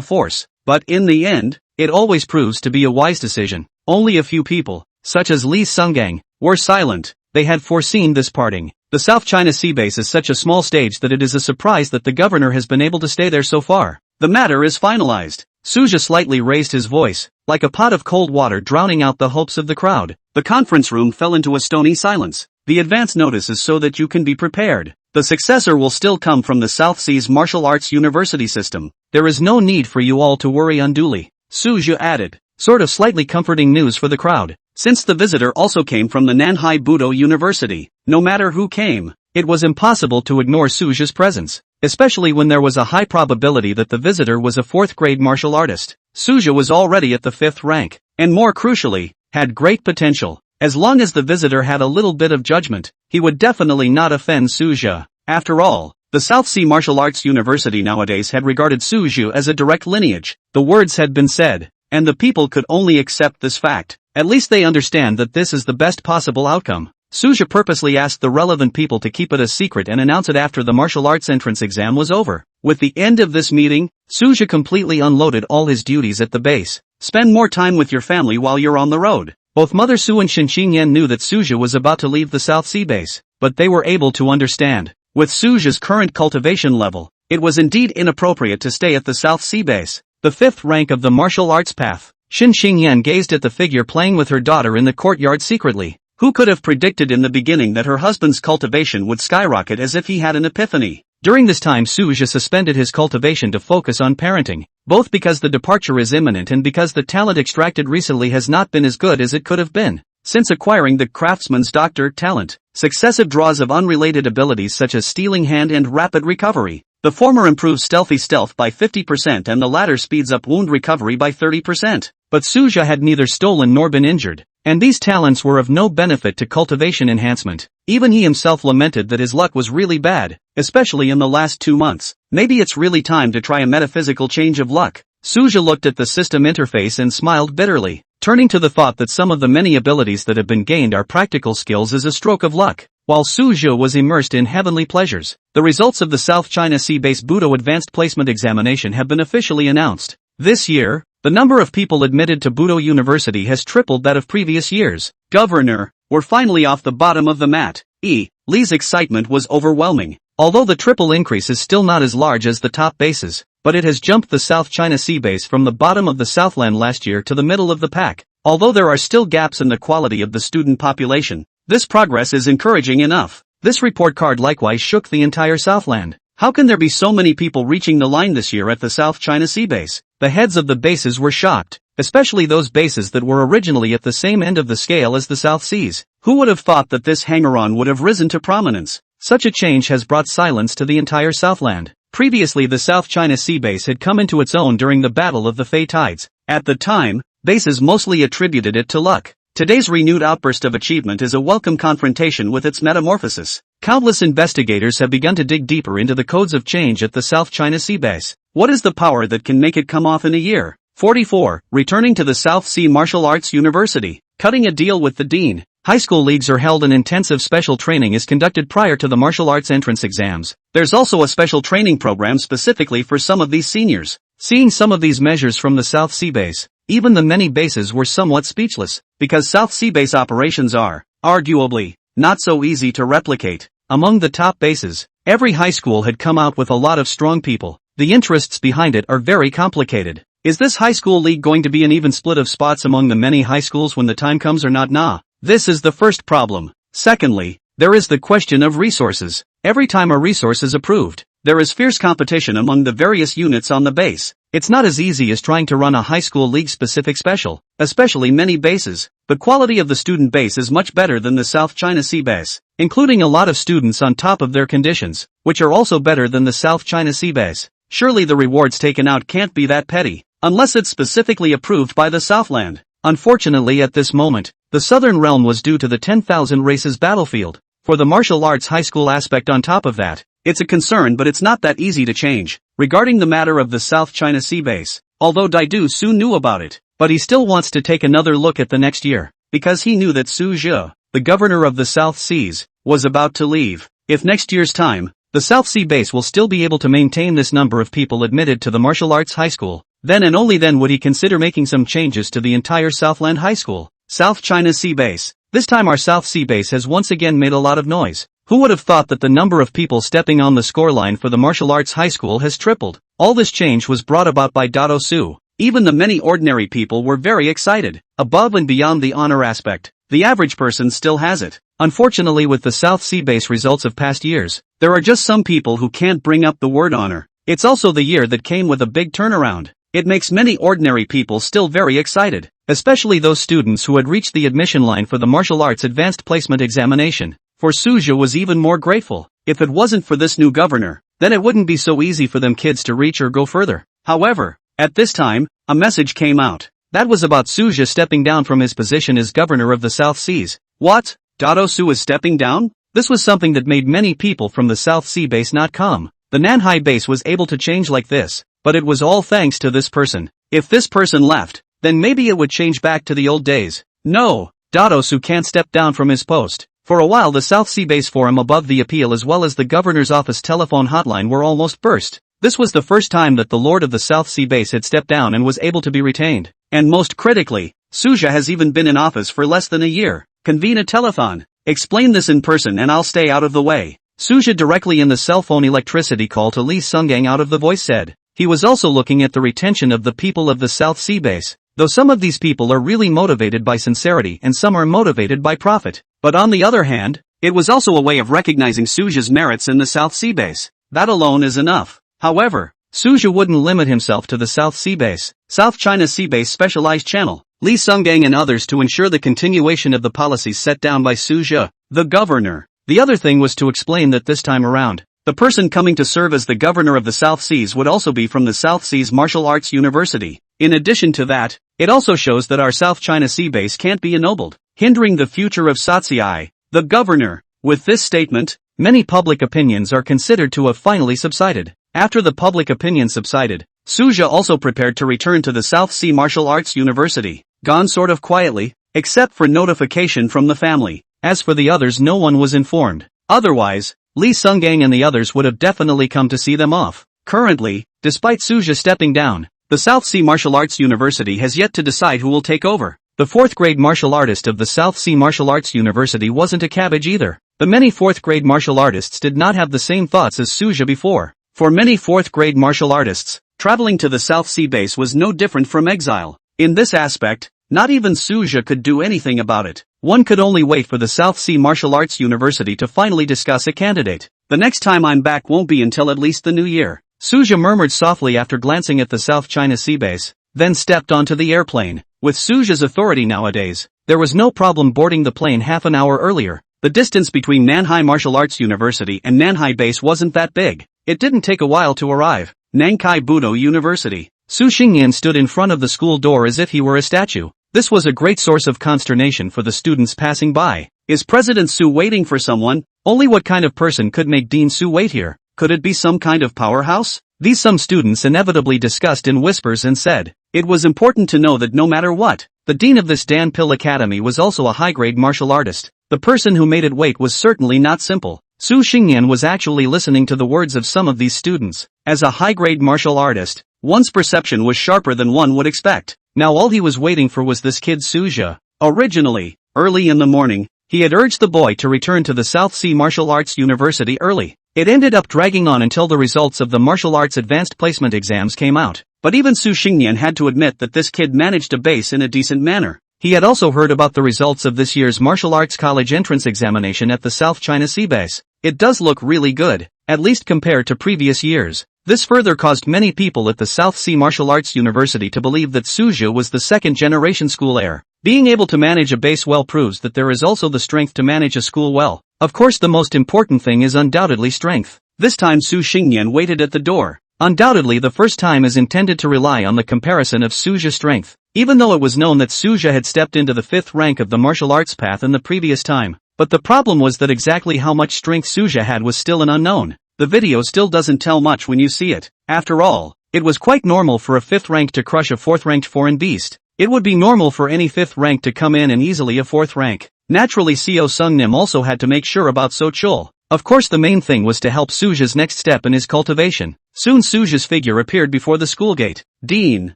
force. But in the end, it always proves to be a wise decision. Only a few people, such as Li Sungang, were silent. They had foreseen this parting. The South China Sea base is such a small stage that it is a surprise that the governor has been able to stay there so far. The matter is finalized. Suja slightly raised his voice, like a pot of cold water drowning out the hopes of the crowd. The conference room fell into a stony silence. The advance notice is so that you can be prepared. The successor will still come from the South Seas Martial Arts University system. There is no need for you all to worry unduly. Suja added, sort of slightly comforting news for the crowd. Since the visitor also came from the Nanhai Budo University, no matter who came, it was impossible to ignore Suja's presence, especially when there was a high probability that the visitor was a 4th grade martial artist. Suja was already at the 5th rank, and more crucially, had great potential. As long as the visitor had a little bit of judgment, he would definitely not offend Suja. After all, the South Sea Martial Arts University nowadays had regarded Suju as a direct lineage. The words had been said, and the people could only accept this fact. At least they understand that this is the best possible outcome. Suja purposely asked the relevant people to keep it a secret and announce it after the martial arts entrance exam was over. With the end of this meeting, Suja completely unloaded all his duties at the base. Spend more time with your family while you're on the road. Both Mother Su and Xinxingyan knew that Suja was about to leave the South Sea base, but they were able to understand. With Suja's current cultivation level, it was indeed inappropriate to stay at the South Sea base. The 5th rank of the martial arts path. Xinxingyan gazed at the figure playing with her daughter in the courtyard secretly. Who could have predicted in the beginning that her husband's cultivation would skyrocket as if he had an epiphany? During this time Suja suspended his cultivation to focus on parenting, both because the departure is imminent and because the talent extracted recently has not been as good as it could have been. since acquiring the craftsman's doctor talent. Successive draws of unrelated abilities such as stealing hand and rapid recovery. The former improves stealthy stealth by 50% and the latter speeds up wound recovery by 30%. But Suja had neither stolen nor been injured, and these talents were of no benefit to cultivation enhancement. Even he himself lamented that his luck was really bad, especially in the last 2 months. Maybe it's really time to try a metaphysical change of luck. Suja looked at the system interface and smiled bitterly. Turning to the thought that some of the many abilities that have been gained are practical skills is a stroke of luck. While Suja was immersed in heavenly pleasures, the results of the South China Sea-based Budo Advanced Placement Examination have been officially announced. This year, the number of people admitted to Budo University has tripled that of previous years. Governor, we're finally off the bottom of the mat. Lee's excitement was overwhelming. Although the triple increase is still not as large as the top bases, but it has jumped the South China Sea base from the bottom of the Southland last year to the middle of the pack. Although there are still gaps in the quality of the student population, this progress is encouraging enough. This report card likewise shook the entire Southland. How can there be so many people reaching the line this year at the South China Sea base? The heads of the bases were shocked, especially those bases that were originally at the same end of the scale as the South Seas. Who would have thought that this hanger-on would have risen to prominence? Such a change has brought silence to the entire Southland. Previously the South China Sea base had come into its own during the Battle of the Fei Tides. At the time, bases mostly attributed it to luck. Today's renewed outburst of achievement is a welcome confrontation with its metamorphosis. Countless investigators have begun to dig deeper into the codes of change at the South China Sea base. What is the power that can make it come off in a year? 44. Returning to the South Sea Martial Arts University. Cutting a deal with the dean. High school leagues are held and intensive special training is conducted prior to the martial arts entrance exams. There's also a special training program specifically for some of these seniors. Seeing some of these measures from the South Sea base, even the many bases were somewhat speechless, because South Sea base operations are, arguably, not so easy to replicate. Among the top bases, every high school had come out with a lot of strong people. The interests behind it are very complicated. Is this high school league going to be an even split of spots among the many high schools when the time comes or not? Nah. This is the first problem. Secondly, there is the question of resources. Every time a resource is approved, there is fierce competition among the various units on the base. It's not as easy as trying to run a high school league-specific special, especially many bases. The quality of the student base is much better than the South China Sea base, including a lot of students on top of their conditions, which are also better than the South China Sea base. Surely the rewards taken out can't be that petty, unless it's specifically approved by the Southland. Unfortunately at this moment, the Southern Realm was due to the 10,000 races battlefield. For the martial arts high school aspect on top of that, it's a concern but it's not that easy to change. Regarding the matter of the South China Sea base, although Daidu soon knew about it, but he still wants to take another look at the next year, because he knew that Su Zhe, the governor of the South Seas, was about to leave. If next year's time, the South Sea base will still be able to maintain this number of people admitted to the martial arts high school, then and only then would he consider making some changes to the entire Southland High School. South China Sea base. This time our South Sea base has once again made a lot of noise. Who would have thought that the number of people stepping on the scoreline for the martial arts high school has tripled? All this change was brought about by Dato Su. Even the many ordinary people were very excited. Above and beyond the honor aspect, the average person still has it. Unfortunately with the South Sea base results of past years, there are just some people who can't bring up the word honor. It's also the year that came with a big turnaround. It makes many ordinary people still very excited, especially those students who had reached the admission line for the martial arts advanced placement examination. For Suja was even more grateful. If it wasn't for this new governor, then it wouldn't be so easy for them kids to reach or go further. However, at this time, a message came out. That was about Suja stepping down from his position as governor of the South Seas. What? Dato Su is stepping down? This was something that made many people from the South Sea base not come. The Nanhai base was able to change like this, but it was all thanks to this person. If this person left, then maybe it would change back to the old days. No, Dato Su can't step down from his post. For a while the South Sea base forum above the appeal as well as the governor's office telephone hotline were almost burst. This was the first time that the lord of the South Sea base had stepped down and was able to be retained. And most critically, Suja has even been in office for less than a year. Convene a telethon. Explain this in person and I'll stay out of the way. Suja directly in the cell phone electricity call to Li Sungang out of the voice said. He was also looking at the retention of the people of the South Sea base. Though some of these people are really motivated by sincerity and some are motivated by profit. But on the other hand, it was also a way of recognizing Suja's merits in the South Sea base. That alone is enough. However, Suja wouldn't limit himself to the South Sea base. South China Sea base specialized channel. Lee Sunggang and others to ensure the continuation of the policies set down by Suja, the governor. The other thing was to explain that this time around, the person coming to serve as the governor of the South Seas would also be from the South Seas Martial Arts University. In addition to that, it also shows that our South China Sea base can't be ennobled, hindering the future of Satsai, the governor. With this statement, many public opinions are considered to have finally subsided. After the public opinion subsided, Suja also prepared to return to the South Sea Martial Arts University, gone sort of quietly, except for notification from the family. As for the others, no one was informed. Otherwise, Lee Sunggang and the others would have definitely come to see them off. Currently, despite Suja stepping down, the South Sea Martial Arts University has yet to decide who will take over. The 4th grade martial artist of the South Sea Martial Arts University wasn't a cabbage either. The many 4th grade martial artists did not have the same thoughts as Suja before. For many 4th grade martial artists, traveling to the South Sea base was no different from exile. In this aspect, not even Suja could do anything about it. One could only wait for the South Sea Martial Arts University to finally discuss a candidate. The next time I'm back won't be until at least the new year, Suja murmured softly after glancing at the South China Sea base, then stepped onto the airplane. With Suja's authority nowadays, there was no problem boarding the plane half an hour earlier. The distance between Nanhai Martial Arts University and Nanhai base wasn't that big. It didn't take a while to arrive. Nankai Budo University. Su Xingyan stood in front of the school door as if he were a statue. This was a great source of consternation for the students passing by. Is President Su waiting for someone? Only what kind of person could make Dean Su wait here? Could it be some kind of powerhouse? These some students inevitably discussed in whispers and said, it was important to know that no matter what, the dean of this Dan Pil Academy was also a high-grade martial artist. The person who made it wait was certainly not simple. Su Xingyan was actually listening to the words of some of these students. As a high-grade martial artist, one's perception was sharper than one would expect. Now all he was waiting for was this kid Suja. Originally, early in the morning, he had urged the boy to return to the South Sea Martial Arts University early. It ended up dragging on until the results of the martial arts advanced placement exams came out. But even Su Xingyan had to admit that this kid managed a base in a decent manner. He had also heard about the results of this year's martial arts college entrance examination at the South China Sea base. It does look really good, at least compared to previous years. This further caused many people at the South Sea Martial Arts University to believe that Suja was the second-generation school heir. Being able to manage a base well proves that there is also the strength to manage a school well. Of course, the most important thing is undoubtedly strength. This time Su Xingyan waited at the door. Undoubtedly the first time is intended to rely on the comparison of Suja's strength. Even though it was known that Suja had stepped into the 5th rank of the martial arts path in the previous time. But the problem was that exactly how much strength Suja had was still an unknown. The video still doesn't tell much when you see it. After all, it was quite normal for a 5th rank to crush a 4th ranked foreign beast. It would be normal for any 5th rank to come in and easily a 4th rank. Naturally Seo Sung-nim also had to make sure about So Chul. Of course the main thing was to help Suja's next step in his cultivation. Soon Suja's figure appeared before the school gate. Dean,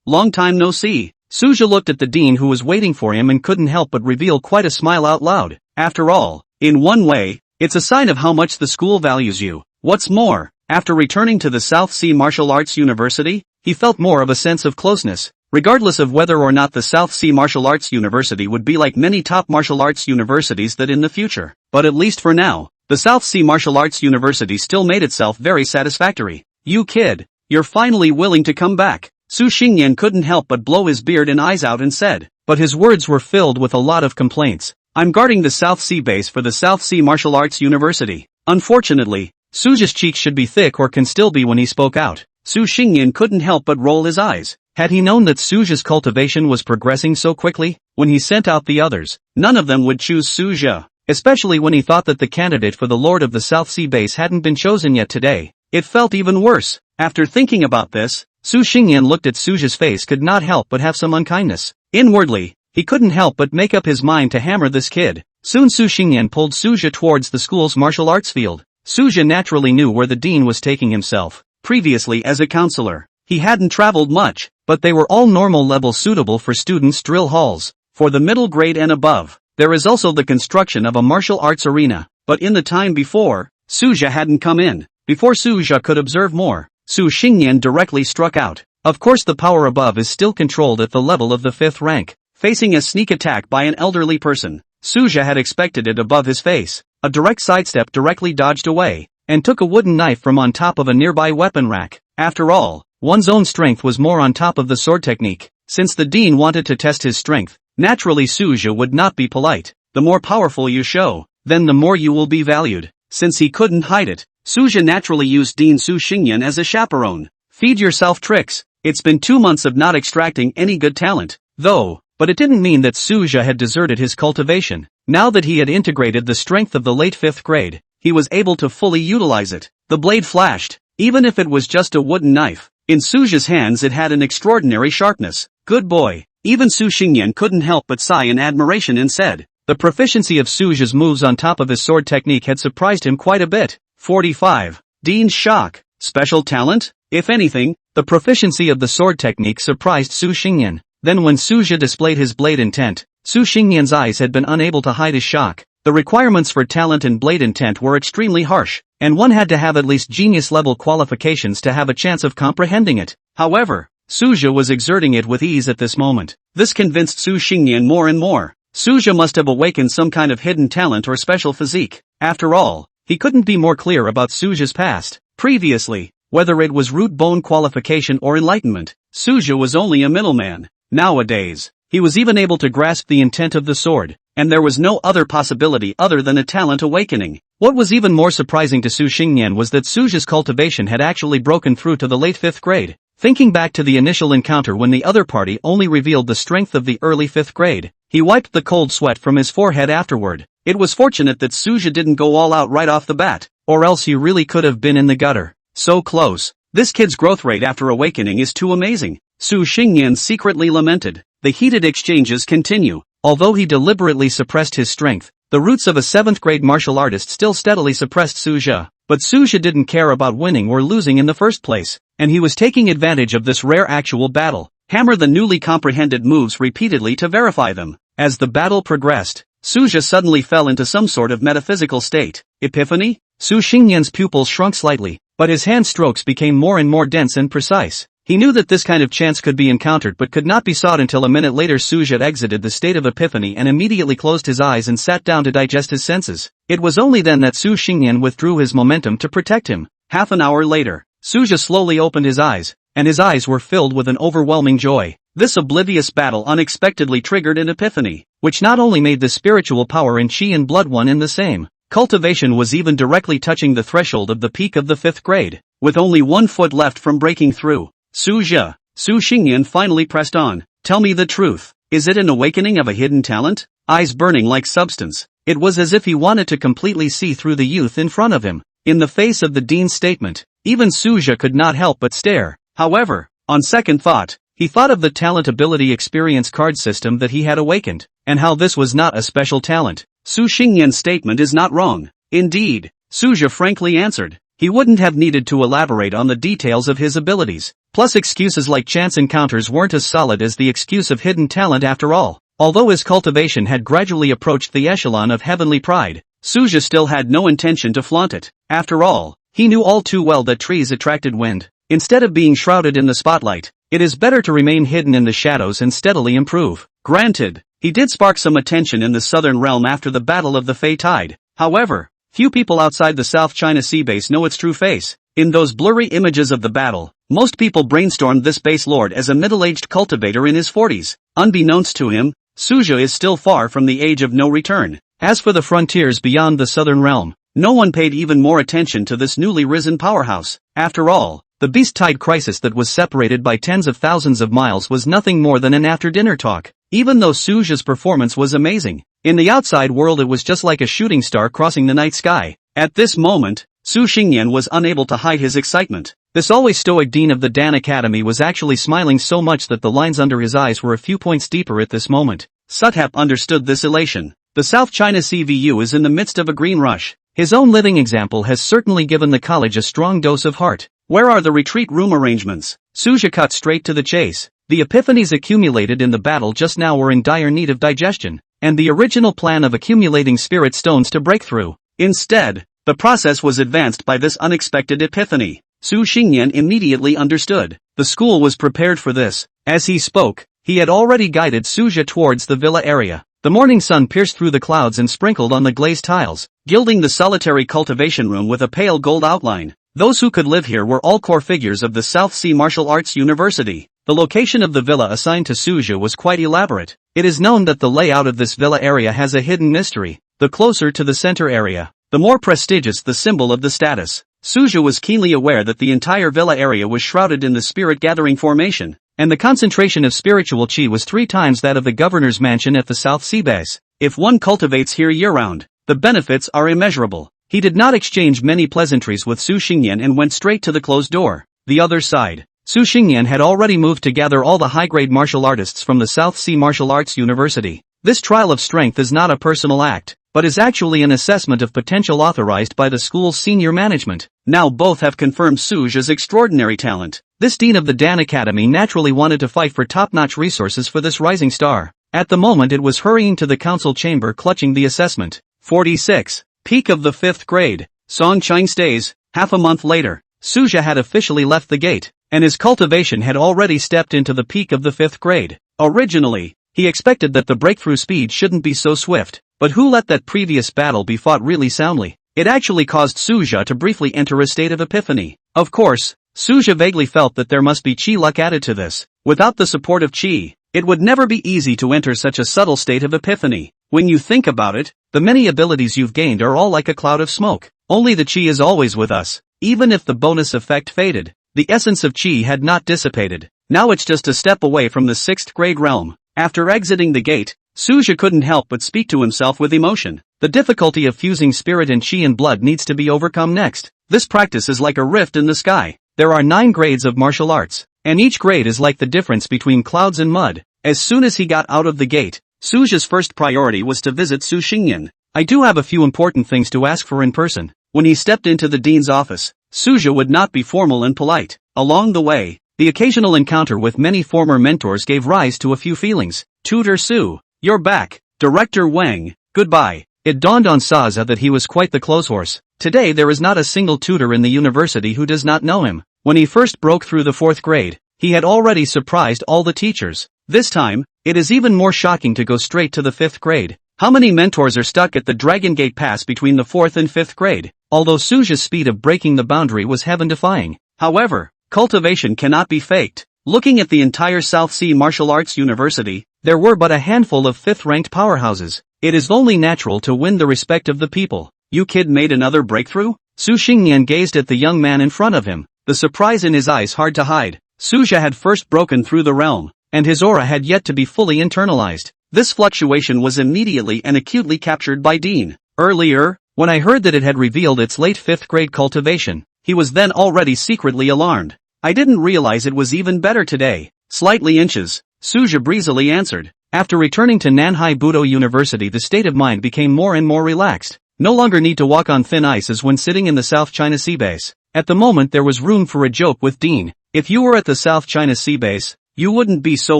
long time no see. Suja looked at the dean who was waiting for him and couldn't help but reveal quite a smile out loud. After all, in one way, it's a sign of how much the school values you. What's more, after returning to the South Sea Martial Arts University, he felt more of a sense of closeness. Regardless of whether or not the South Sea Martial Arts University would be like many top martial arts universities that in the future. But at least for now, the South Sea Martial Arts University still made itself very satisfactory. You kid, you're finally willing to come back. Su Xingyan couldn't help but blow his beard and eyes out and said, but his words were filled with a lot of complaints. I'm guarding the South Sea base for the South Sea Martial Arts University. Unfortunately, Suja's cheeks should be thick or can still be when he spoke out. Su Xingyan couldn't help but roll his eyes. Had he known that Suja's cultivation was progressing so quickly, when he sent out the others, none of them would choose Suja. Especially when he thought that the candidate for the Lord of the South Sea base hadn't been chosen yet today. It felt even worse. After thinking about this, Su Xingyan looked at Suja's face, could not help but have some unkindness. Inwardly, he couldn't help but make up his mind to hammer this kid. Soon Su Xingyan pulled Suja towards the school's martial arts field. Suja naturally knew where the dean was taking himself. Previously as a counselor, he hadn't traveled much, but they were all normal levels suitable for students' drill halls. For the middle grade and above, there is also the construction of a martial arts arena. But in the time before, Suja hadn't come in. Before Suja could observe more, Su Xingyan directly struck out. Of course the power above is still controlled at the level of the 5th rank. Facing a sneak attack by an elderly person, Suja had expected it above his face. A direct sidestep directly dodged away, and took a wooden knife from on top of a nearby weapon rack. After all, one's own strength was more on top of the sword technique. Since the dean wanted to test his strength, naturally Suja would not be polite. The more powerful you show, then the more you will be valued. Since he couldn't hide it, Suja naturally used Dean Su Xingyan as a chaperone. Feed yourself tricks. It's been 2 months of not extracting any good talent, though, but it didn't mean that Suja had deserted his cultivation. Now that he had integrated the strength of the late 5th grade, he was able to fully utilize it. The blade flashed, even if it was just a wooden knife. In Suja's hands it had an extraordinary sharpness. Good boy. Even Su Xingyan couldn't help but sigh in admiration and said, the proficiency of Suja's moves on top of his sword technique had surprised him quite a bit. 45. Dean's shock. Special talent? If anything, the proficiency of the sword technique surprised Su Xingyan. Then when Suja displayed his blade intent, Su Xingyan's eyes had been unable to hide his shock. The requirements for talent and blade intent were extremely harsh, and one had to have at least genius-level qualifications to have a chance of comprehending it. However, Suja was exerting it with ease at this moment. This convinced Su Xingyan more and more. Suja must have awakened some kind of hidden talent or special physique. After all, he couldn't be more clear about Suja's past. Previously, whether it was root bone qualification or enlightenment, Suja was only a middleman. Nowadays, he was even able to grasp the intent of the sword, and there was no other possibility other than a talent awakening. What was even more surprising to Su Xingyan was that Suja's cultivation had actually broken through to the late 5th grade. Thinking back to the initial encounter when the other party only revealed the strength of the early 5th grade, he wiped the cold sweat from his forehead afterward. It was fortunate that Suja didn't go all out right off the bat, or else he really could have been in the gutter. So close. This kid's growth rate after awakening is too amazing. Su Xingyan secretly lamented. The heated exchanges continue. Although he deliberately suppressed his strength, the roots of a 7th grade martial artist still steadily suppressed Suja. But Suja didn't care about winning or losing in the first place, and he was taking advantage of this rare actual battle. Hammer the newly comprehended moves repeatedly to verify them. As the battle progressed, Suja suddenly fell into some sort of metaphysical state. Epiphany? Su Xingyan's pupils shrunk slightly, but his hand strokes became more and more dense and precise. He knew that this kind of chance could be encountered but could not be sought until a minute later. Suja exited the state of epiphany and immediately closed his eyes and sat down to digest his senses. It was only then that Su Xingyan withdrew his momentum to protect him. Half an hour later, Suja slowly opened his eyes, and his eyes were filled with an overwhelming joy. This oblivious battle unexpectedly triggered an epiphany, which not only made the spiritual power in chi and blood one and the same. Cultivation was even directly touching the threshold of the peak of the 5th grade, with only 1 foot left from breaking through. Su Xingyan finally pressed on. Tell me the truth. Is it an awakening of a hidden talent? Eyes burning like substance. It was as if he wanted to completely see through the youth in front of him. In the face of the dean's statement, even Suja could not help but stare. However, on second thought, he thought of the talent ability experience card system that he had awakened, and how this was not a special talent. Su Xingyan's statement is not wrong. Indeed, Suja frankly answered. He wouldn't have needed to elaborate on the details of his abilities. Plus excuses like chance encounters weren't as solid as the excuse of hidden talent after all. Although his cultivation had gradually approached the echelon of heavenly pride, Suja still had no intention to flaunt it. After all, he knew all too well that trees attracted wind. Instead of being shrouded in the spotlight, it is better to remain hidden in the shadows and steadily improve. Granted, he did spark some attention in the southern realm after the Battle of the Fei Tide. However, few people outside the South China Sea base know its true face. In those blurry images of the battle, most people brainstormed this base lord as a middle-aged cultivator in his 40s. Unbeknownst to him, Suja is still far from the age of no return. As for the frontiers beyond the southern realm, no one paid even more attention to this newly risen powerhouse. After all, the beast tide crisis that was separated by tens of thousands of miles was nothing more than an after-dinner talk. Even though Suja's performance was amazing, in the outside world it was just like a shooting star crossing the night sky. At this moment, Su Xingyan was unable to hide his excitement. This always stoic dean of the Dan Academy was actually smiling so much that the lines under his eyes were a few points deeper at this moment. Suthep understood this elation. The South China CVU is in the midst of a green rush. His own living example has certainly given the college a strong dose of heart. Where are the retreat room arrangements? Suja cut straight to the chase. The epiphanies accumulated in the battle just now were in dire need of digestion, and the original plan of accumulating spirit stones to break through. Instead, the process was advanced by this unexpected epiphany. Su Xingyan immediately understood. The school was prepared for this. As he spoke, he had already guided Suja towards the villa area. The morning sun pierced through the clouds and sprinkled on the glazed tiles, gilding the solitary cultivation room with a pale gold outline. Those who could live here were all core figures of the South Sea Martial Arts University. The location of the villa assigned to Suja was quite elaborate. It is known that the layout of this villa area has a hidden mystery. The closer to the center area, the more prestigious the symbol of the status. Suja was keenly aware that the entire villa area was shrouded in the spirit-gathering formation, and the concentration of spiritual chi was 3 times that of the governor's mansion at the South Sea base. If one cultivates here year-round, the benefits are immeasurable. He did not exchange many pleasantries with Su Xingyan and went straight to the closed door. The other side. Su Xingyan had already moved to gather all the high-grade martial artists from the South Sea Martial Arts University. This trial of strength is not a personal act, but is actually an assessment of potential authorized by the school's senior management. Now both have confirmed Suja's extraordinary talent. This dean of the Dan Academy naturally wanted to fight for top-notch resources for this rising star. At the moment it was hurrying to the council chamber clutching the assessment. 46. Peak of the 5th grade. Song Chang stays. Half a month later, Suja had officially left the gate, and his cultivation had already stepped into the peak of the 5th grade. Originally, he expected that the breakthrough speed shouldn't be so swift, but who let that previous battle be fought really soundly? It actually caused Suja to briefly enter a state of epiphany. Of course, Suja vaguely felt that there must be chi luck added to this. Without the support of chi, it would never be easy to enter such a subtle state of epiphany. When you think about it, the many abilities you've gained are all like a cloud of smoke. Only the chi is always with us. Even if the bonus effect faded, the essence of chi had not dissipated. Now it's just a step away from the 6th grade realm. After exiting the gate, Suja couldn't help but speak to himself with emotion. The difficulty of fusing spirit and chi and blood needs to be overcome next. This practice is like a rift in the sky. There are 9 grades of martial arts, and each grade is like the difference between clouds and mud. As soon as he got out of the gate, Suja's first priority was to visit Su Xingyan. I do have a few important things to ask for in person. When he stepped into the dean's office, Suja would not be formal and polite. Along the way, the occasional encounter with many former mentors gave rise to a few feelings. Tutor Su, you're back. Director Wang, goodbye. It dawned on Saza that he was quite the clothes horse. Today there is not a single tutor in the university who does not know him. When he first broke through the 4th grade, he had already surprised all the teachers. This time, it is even more shocking to go straight to the 5th grade. How many mentors are stuck at the Dragon Gate Pass between the 4th and 5th grade? Although Suja's speed of breaking the boundary was heaven-defying. However, cultivation cannot be faked. Looking at the entire South Sea Martial Arts University, there were but a handful of 5th-ranked powerhouses. It is only natural to win the respect of the people. You kid made another breakthrough? Su Xingyan gazed at the young man in front of him, the surprise in his eyes hard to hide. Suja had first broken through the realm, and his aura had yet to be fully internalized. This fluctuation was immediately and acutely captured by Dean. Earlier, when I heard that it had revealed its late 5th grade cultivation, he was then already secretly alarmed. I didn't realize it was even better today. Slightly inches, Suja breezily answered. After returning to Nanhai Budo University, the state of mind became more and more relaxed. No longer need to walk on thin ice as when sitting in the South China Sea base. At the moment there was room for a joke with Dean. If you were at the South China Sea base, you wouldn't be so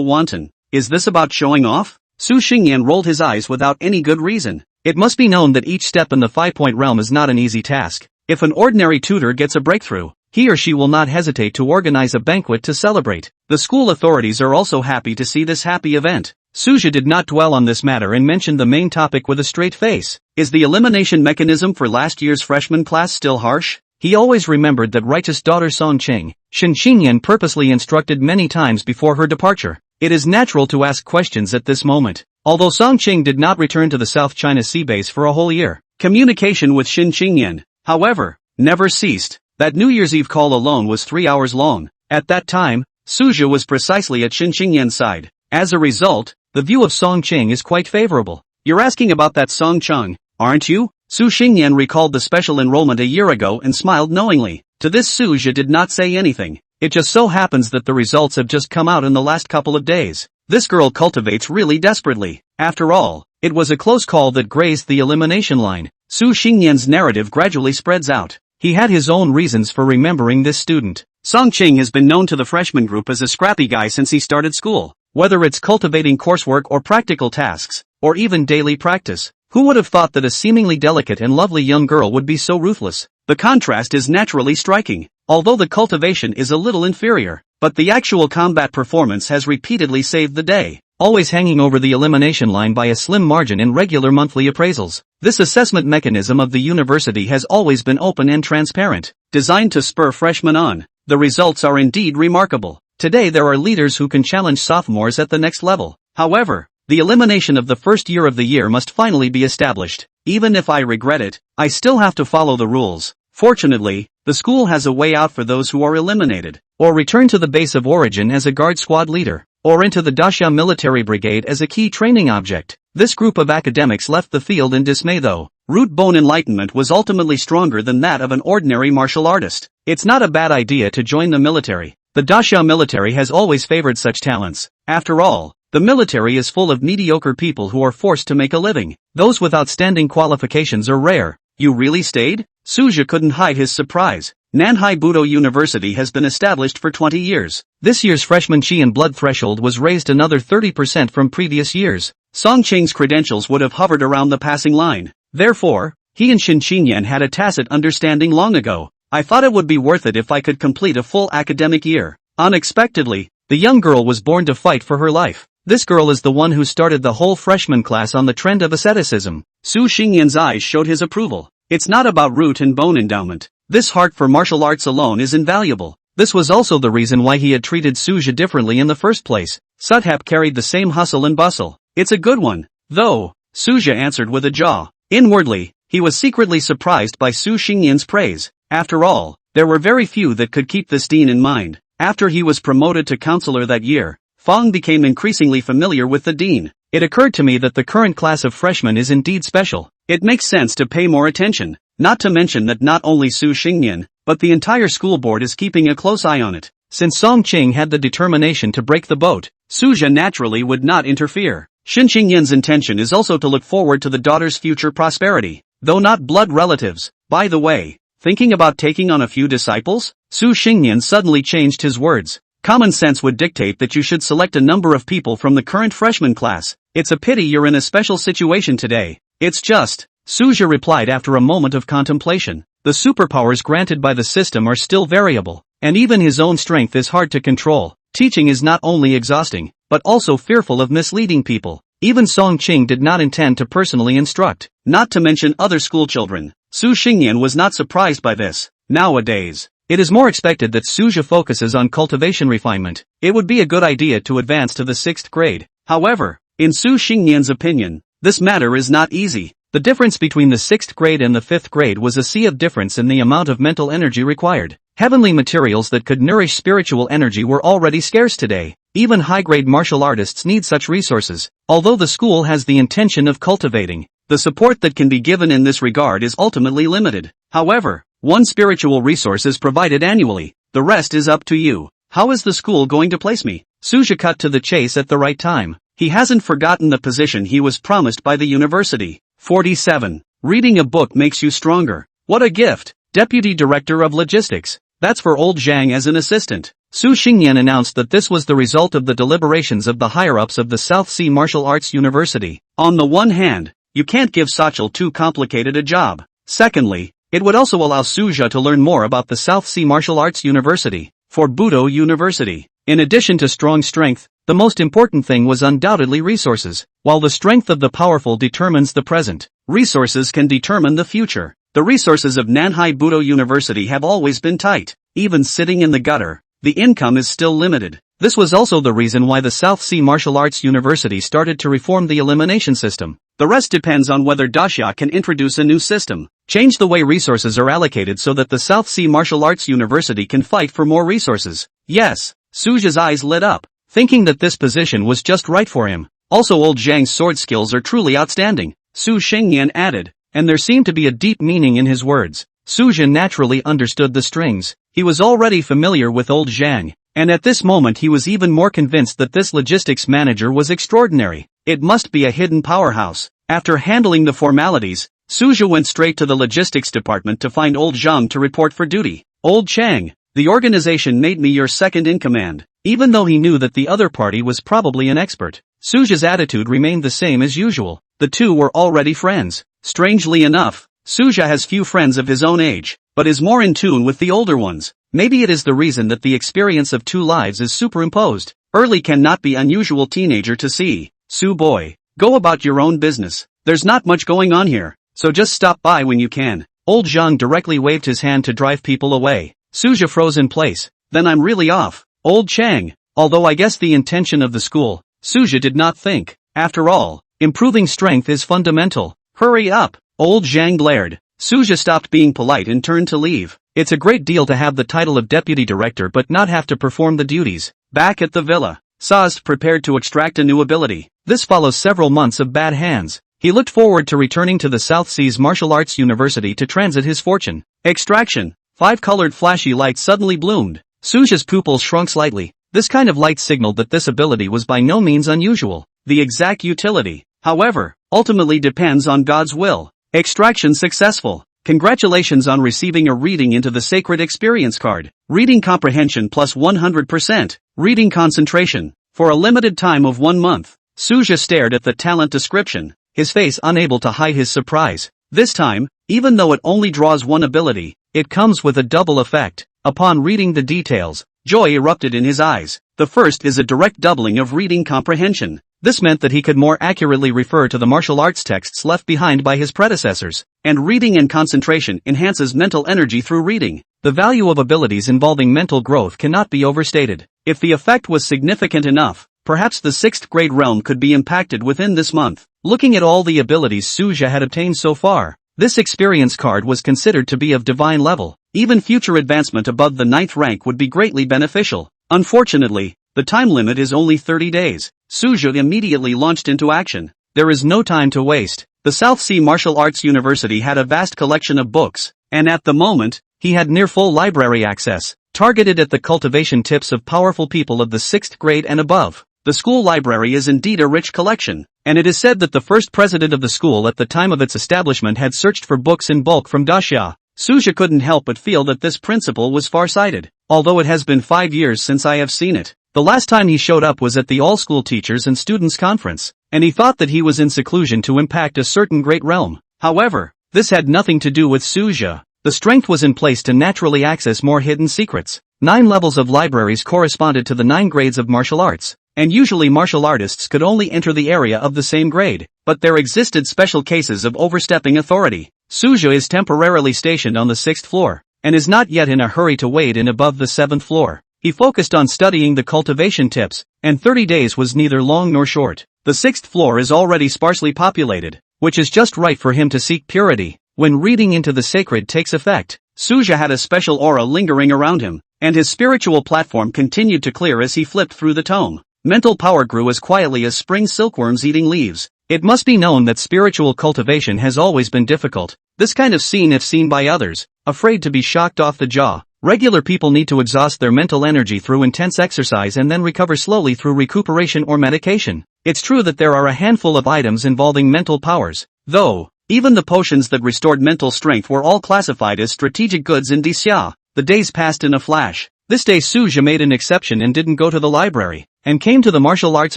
wanton. Is this about showing off? Su Xingyan rolled his eyes without any good reason. It must be known that each step in the 5-point realm is not an easy task. If an ordinary tutor gets a breakthrough, he or she will not hesitate to organize a banquet to celebrate. The school authorities are also happy to see this happy event. Suja did not dwell on this matter and mentioned the main topic with a straight face. Is the elimination mechanism for last year's freshman class still harsh? He always remembered that righteous daughter Song Ching, Shin Xingyan purposely instructed many times before her departure. It is natural to ask questions at this moment. Although Song Ching did not return to the South China Sea base for a whole year, communication with Shin Xingyan, however, never ceased. That New Year's Eve call alone was 3 hours long. At that time, Suja was precisely at Shin Xingyan's side. As a result, the view of Song Ching is quite favorable. You're asking about that Song Chang, aren't you? Su Xingyan recalled the special enrollment a year ago and smiled knowingly. To this Suja did not say anything. It just so happens that the results have just come out in the last couple of days. This girl cultivates really desperately. After all, it was a close call that grazed the elimination line. Su Xingyan's narrative gradually spreads out. He had his own reasons for remembering this student. Song Ching has been known to the freshman group as a scrappy guy since he started school. Whether it's cultivating coursework or practical tasks, or even daily practice, who would have thought that a seemingly delicate and lovely young girl would be so ruthless? The contrast is naturally striking. Although the cultivation is a little inferior, but the actual combat performance has repeatedly saved the day, always hanging over the elimination line by a slim margin in regular monthly appraisals. This assessment mechanism of the university has always been open and transparent, designed to spur freshmen on. The results are indeed remarkable. Today there are leaders who can challenge sophomores at the next level. However, the elimination of the first year of the year must finally be established. Even if I regret it, I still have to follow the rules. Fortunately, the school has a way out for those who are eliminated, or return to the base of origin as a guard squad leader, or into the Dasha military brigade as a key training object. This group of academics left the field in dismay though. Root bone enlightenment was ultimately stronger than that of an ordinary martial artist. It's not a bad idea to join the military. The Dasha military has always favored such talents. After all, the military is full of mediocre people who are forced to make a living. Those with outstanding qualifications are rare. You really stayed? Suja couldn't hide his surprise. Nanhai Budo University has been established for 20 years. This year's freshman chi and blood threshold was raised another 30% from previous years. Song Ching's credentials would have hovered around the passing line. Therefore, he and Shin Qingyan had a tacit understanding long ago. I thought it would be worth it if I could complete a full academic year. Unexpectedly, the young girl was born to fight for her life. This girl is the one who started the whole freshman class on the trend of asceticism. Su Xingyan's eyes showed his approval. It's not about root and bone endowment. This heart for martial arts alone is invaluable. This was also the reason why he had treated Suja differently in the first place. Sudhap carried the same hustle and bustle. It's a good one, though, Suja answered with a jaw. Inwardly, he was secretly surprised by Su Xingyan's praise. After all, there were very few that could keep this dean in mind. After he was promoted to counselor that year, Fong became increasingly familiar with the dean. It occurred to me that the current class of freshmen is indeed special. It makes sense to pay more attention, not to mention that not only Su Xingyan, but the entire school board is keeping a close eye on it. Since Song Qing had the determination to break the boat, Suja naturally would not interfere. Shin Xingyan's intention is also to look forward to the daughter's future prosperity, though not blood relatives. By the way, thinking about taking on a few disciples? Su Xingyan suddenly changed his words. Common sense would dictate that you should select a number of people from the current freshman class. It's a pity you're in a special situation today. It's just, Suja replied after a moment of contemplation. The superpowers granted by the system are still variable, and even his own strength is hard to control. Teaching is not only exhausting, but also fearful of misleading people. Even Song Qing did not intend to personally instruct, not to mention other schoolchildren. Su Xingyan was not surprised by this. Nowadays, it is more expected that Suja focuses on cultivation refinement. It would be a good idea to advance to the 6th grade. However, in Su Xingyan's opinion, this matter is not easy. The difference between the 6th grade and the 5th grade was a sea of difference in the amount of mental energy required. Heavenly materials that could nourish spiritual energy were already scarce today. Even high-grade martial artists need such resources. Although the school has the intention of cultivating, the support that can be given in this regard is ultimately limited. However, one spiritual resource is provided annually. The rest is up to you. How is the school going to place me? Suja cut to the chase at the right time. He hasn't forgotten the position he was promised by the university. 47. Reading a book makes you stronger. What a gift. Deputy Director of Logistics. That's for old Zhang as an assistant. Su Xingyan announced that this was the result of the deliberations of the higher-ups of the South Sea Martial Arts University. On the one hand, you can't give Sachel too complicated a job. Secondly, it would also allow Suja to learn more about the South Sea Martial Arts University. For Budo University, in addition to strong strength, the most important thing was undoubtedly resources. While the strength of the powerful determines the present, resources can determine the future. The resources of Nanhai Budo University have always been tight. Even sitting in the gutter, the income is still limited. This was also the reason why the South Sea Martial Arts University started to reform the elimination system. The rest depends on whether Dasha can introduce a new system. Change the way resources are allocated so that the South Sea Martial Arts University can fight for more resources. Yes, Suja's eyes lit up, thinking that this position was just right for him. Also old Zhang's sword skills are truly outstanding, Su Xingyan added, and there seemed to be a deep meaning in his words. Suja naturally understood the strings. He was already familiar with old Zhang, and at this moment he was even more convinced that this logistics manager was extraordinary. It must be a hidden powerhouse. After handling the formalities, Suja went straight to the logistics department to find old Zhang to report for duty. Old Chang, the organization made me your second in command. Even though he knew that the other party was probably an expert, Suja's attitude remained the same as usual. The two were already friends. Strangely enough, Suja has few friends of his own age, but is more in tune with the older ones. Maybe it is the reason that the experience of two lives is superimposed. Early cannot be unusual teenager to see. Su boy, go about your own business. There's not much going on here, so just stop by when you can. Old Zhang directly waved his hand to drive people away. Suja froze in place. Then I'm really off. Old Chang. Although I guess the intention of the school, Suja did not think. After all, improving strength is fundamental. Hurry up, old Zhang glared. Suja stopped being polite and turned to leave. It's a great deal to have the title of deputy director but not have to perform the duties. Back at the villa, Sazd prepared to extract a new ability. This follows several months of bad hands. He looked forward to returning to the South Seas Martial Arts University to transit his fortune. Extraction. 5 colored flashy lights suddenly bloomed. Suja's pupils shrunk slightly. This kind of light signaled that this ability was by no means unusual. The exact utility, however, ultimately depends on God's will. Extraction successful. Congratulations on receiving a reading into the Sacred Experience card. Reading comprehension plus 100%. Reading concentration. For a limited time of 1 month. Suja stared at the talent description, his face unable to hide his surprise. This time, even though it only draws one ability, it comes with a double effect. Upon reading the details, joy erupted in his eyes. The first is a direct doubling of reading comprehension. This meant that he could more accurately refer to the martial arts texts left behind by his predecessors, and reading and concentration enhances mental energy through reading. The value of abilities involving mental growth cannot be overstated. If the effect was significant enough, perhaps the 6th grade realm could be impacted within this month. Looking at all the abilities Suja had obtained so far, this experience card was considered to be of divine level. Even future advancement above the 9th rank would be greatly beneficial. Unfortunately, the time limit is only 30 days. Suja immediately launched into action. There is no time to waste. The South Sea Martial Arts University had a vast collection of books, and at the moment, he had near full library access, targeted at the cultivation tips of powerful people of the 6th grade and above. The school library is indeed a rich collection, and it is said that the first president of the school at the time of its establishment had searched for books in bulk from Daxia. Suja couldn't help but feel that this principle was far-sighted, although it has been 5 years since I have seen it. The last time he showed up was at the all-school teachers and students conference, and he thought that he was in seclusion to impact a certain great realm. However, this had nothing to do with Suja. The strength was in place to naturally access more hidden secrets. 9 levels of libraries corresponded to the 9 grades of martial arts, and usually martial artists could only enter the area of the same grade, but there existed special cases of overstepping authority. Suja is temporarily stationed on the 6th floor, and is not yet in a hurry to wade in above the 7th floor. He focused on studying the cultivation tips, and 30 days was neither long nor short. The 6th floor is already sparsely populated, which is just right for him to seek purity. When reading into the sacred takes effect, Suja had a special aura lingering around him, and his spiritual platform continued to clear as he flipped through the tome. Mental power grew as quietly as spring silkworms eating leaves. It must be known that spiritual cultivation has always been difficult. This kind of scene, if seen by others, afraid to be shocked off the jaw. Regular people need to exhaust their mental energy through intense exercise and then recover slowly through recuperation or medication. It's true that there are a handful of items involving mental powers, though, even the potions that restored mental strength were all classified as strategic goods in Daxia. The days passed in a flash. This day Suja made an exception and didn't go to the library, and came to the martial arts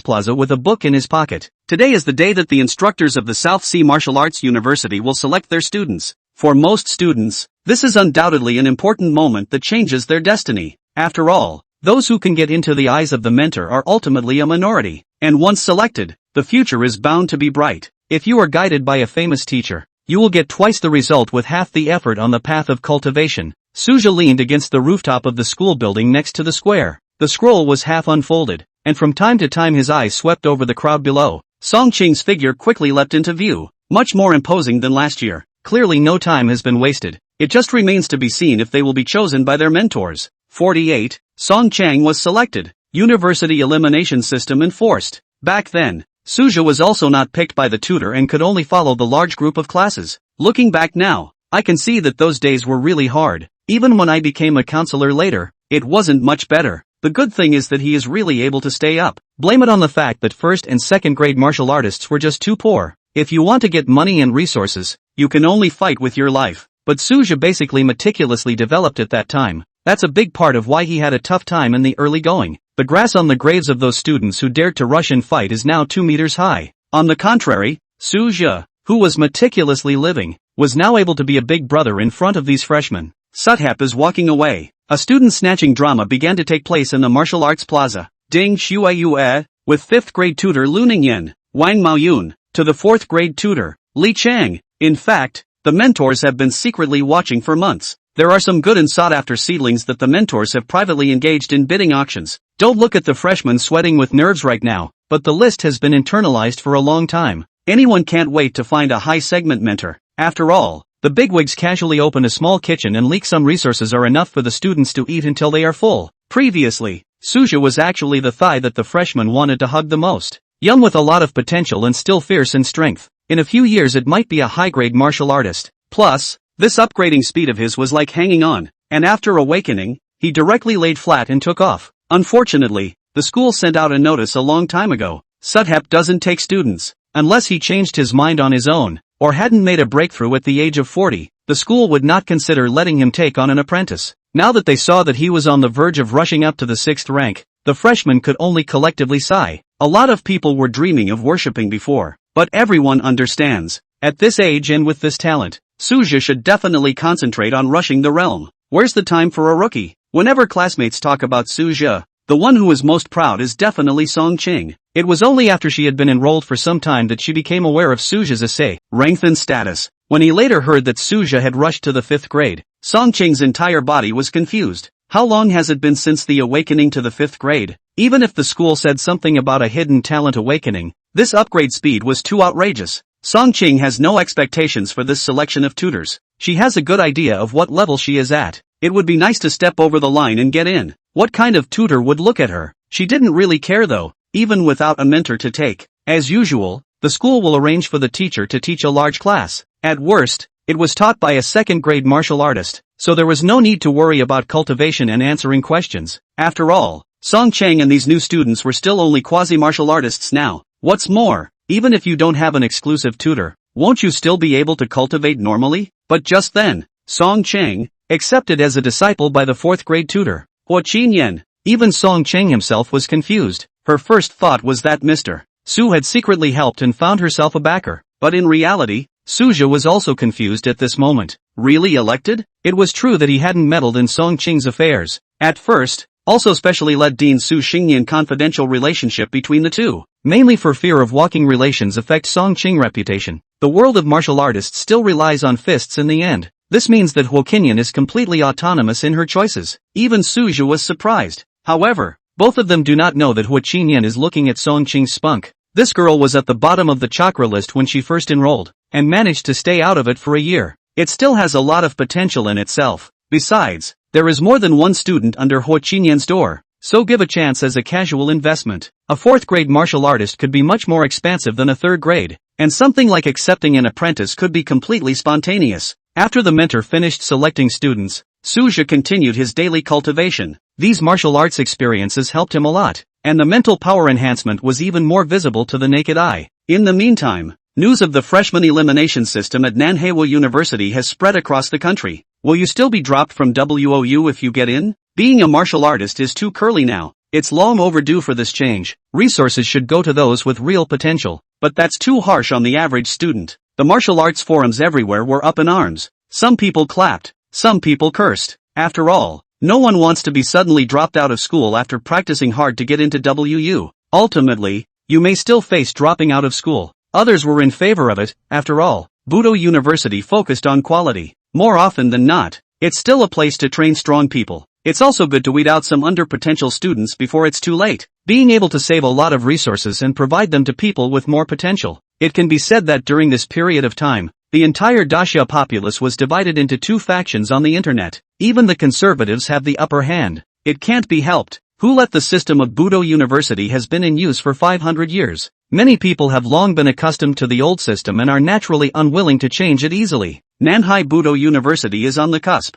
plaza with a book in his pocket. Today is the day that the instructors of the South Sea Martial Arts University will select their students. For most students, this is undoubtedly an important moment that changes their destiny. After all, those who can get into the eyes of the mentor are ultimately a minority, and once selected, the future is bound to be bright. If you are guided by a famous teacher, you will get twice the result with half the effort on the path of cultivation. Suja leaned against the rooftop of the school building next to the square. The scroll was half unfolded, and from time to time his eyes swept over the crowd below. Song Qing's figure quickly leapt into view, much more imposing than last year. Clearly no time has been wasted. It just remains to be seen if they will be chosen by their mentors. 48. Song Chang was selected. University elimination system enforced. Back then, Suja was also not picked by the tutor and could only follow the large group of classes. Looking back now, I can see that those days were really hard. Even when I became a counselor later, it wasn't much better. The good thing is that he is really able to stay up. Blame it on the fact that 1st and 2nd grade martial artists were just too poor. If you want to get money and resources, you can only fight with your life. But Suja basically meticulously developed at that time. That's a big part of why he had a tough time in the early going. The grass on the graves of those students who dared to rush and fight is now 2 meters high. On the contrary, Suja, who was meticulously living, was now able to be a big brother in front of these freshmen. Suthep is walking away. A student snatching drama began to take place in the martial arts plaza. Ding Shuayue, with 5th grade tutor Lu Ningyan, Wang Maoyun, to the 4th grade tutor, Li Chang. In fact, the mentors have been secretly watching for months. there are some good and sought-after seedlings that the mentors have privately engaged in bidding auctions. Don't look at the freshman sweating with nerves right now, but the list has been internalized for a long time. Anyone can't wait to find a high-segment mentor. After all, the bigwigs casually open a small kitchen and leak some resources are enough for the students to eat until they are full. Previously, Suja was actually the thigh that the freshman wanted to hug the most. Young with a lot of potential and still fierce in strength. In a few years it might be a high-grade martial artist. Plus, this upgrading speed of his was like hanging on, and after awakening, he directly laid flat and took off. Unfortunately, the school sent out a notice a long time ago. Sudhep doesn't take students, unless he changed his mind on his own, or hadn't made a breakthrough at the age of 40, the school would not consider letting him take on an apprentice. Now that they saw that he was on the verge of rushing up to the 6th rank, the freshmen could only collectively sigh. A lot of people were dreaming of worshipping before, but everyone understands. At this age and with this talent, Suja should definitely concentrate on rushing the realm. Where's the time for a rookie? Whenever classmates talk about Suja, the one who is most proud is definitely Song Ching. It was only after she had been enrolled for some time that she became aware of Suja's essay, rank and status. When he later heard that Suja had rushed to the 5th grade, Song Ching's entire body was confused. How long has it been since the awakening to the 5th grade? Even if the school said something about a hidden talent awakening, this upgrade speed was too outrageous. Song Ching has no expectations for this selection of tutors. She has a good idea of what level she is at. It would be nice to step over the line and get in. What kind of tutor would look at her? She didn't really care though, even without a mentor to take. As usual, the school will arrange for the teacher to teach a large class. At worst, it was taught by a 2nd-grade martial artist, so there was no need to worry about cultivation and answering questions. After all, Song Chang and these new students were still only quasi-martial artists now. What's more, even if you don't have an exclusive tutor, won't you still be able to cultivate normally? But just then, Song Chang, accepted as a disciple by the 4th-grade tutor, Huo Qinyan. Even Song Chang himself was confused. Her first thought was that Mr. Su had secretly helped and found herself a backer. But in reality, Suja was also confused at this moment. Really elected? It was true that he hadn't meddled in Song Ching's affairs. At first, also specially let Dean Su Xingyan confidential relationship between the two, mainly for fear of walking relations affect Song Ching reputation. The world of martial artists still relies on fists in the end. This means that Huo Qinyan is completely autonomous in her choices. Even Suja was surprised. However, both of them do not know that Huo Qinyan is looking at Song Ching's spunk. This girl was at the bottom of the chakra list when she first enrolled, and managed to stay out of it for a year. It still has a lot of potential in itself. Besides, there is more than one student under Huo Qinyan's door, so give a chance as a casual investment. A 4th-grade martial artist could be much more expansive than a 3rd grade, and something like accepting an apprentice could be completely spontaneous. After the mentor finished selecting students, Suja continued his daily cultivation. These martial arts experiences helped him a lot, and the mental power enhancement was even more visible to the naked eye. In the meantime, news of the freshman elimination system at Manhwa University has spread across the country. Will you still be dropped from WOU if you get in? Being a martial artist is too curly now. It's long overdue for this change. Resources should go to those with real potential, but that's too harsh on the average student. The martial arts forums everywhere were up in arms. Some people clapped, some people cursed. After all, no one wants to be suddenly dropped out of school after practicing hard to get into WU. Ultimately, you may still face dropping out of school. Others were in favor of it. After all, Budo University focused on quality. More often than not, it's still a place to train strong people. It's also good to weed out some under-potential students before it's too late. Being able to save a lot of resources and provide them to people with more potential. It can be said that during this period of time, the entire Daxia populace was divided into two factions on the internet. Even the conservatives have the upper hand. It can't be helped. Who let the system of Budo University has been in use for 500 years. Many people have long been accustomed to the old system and are naturally unwilling to change it easily. Nanhai Budo University is on the cusp.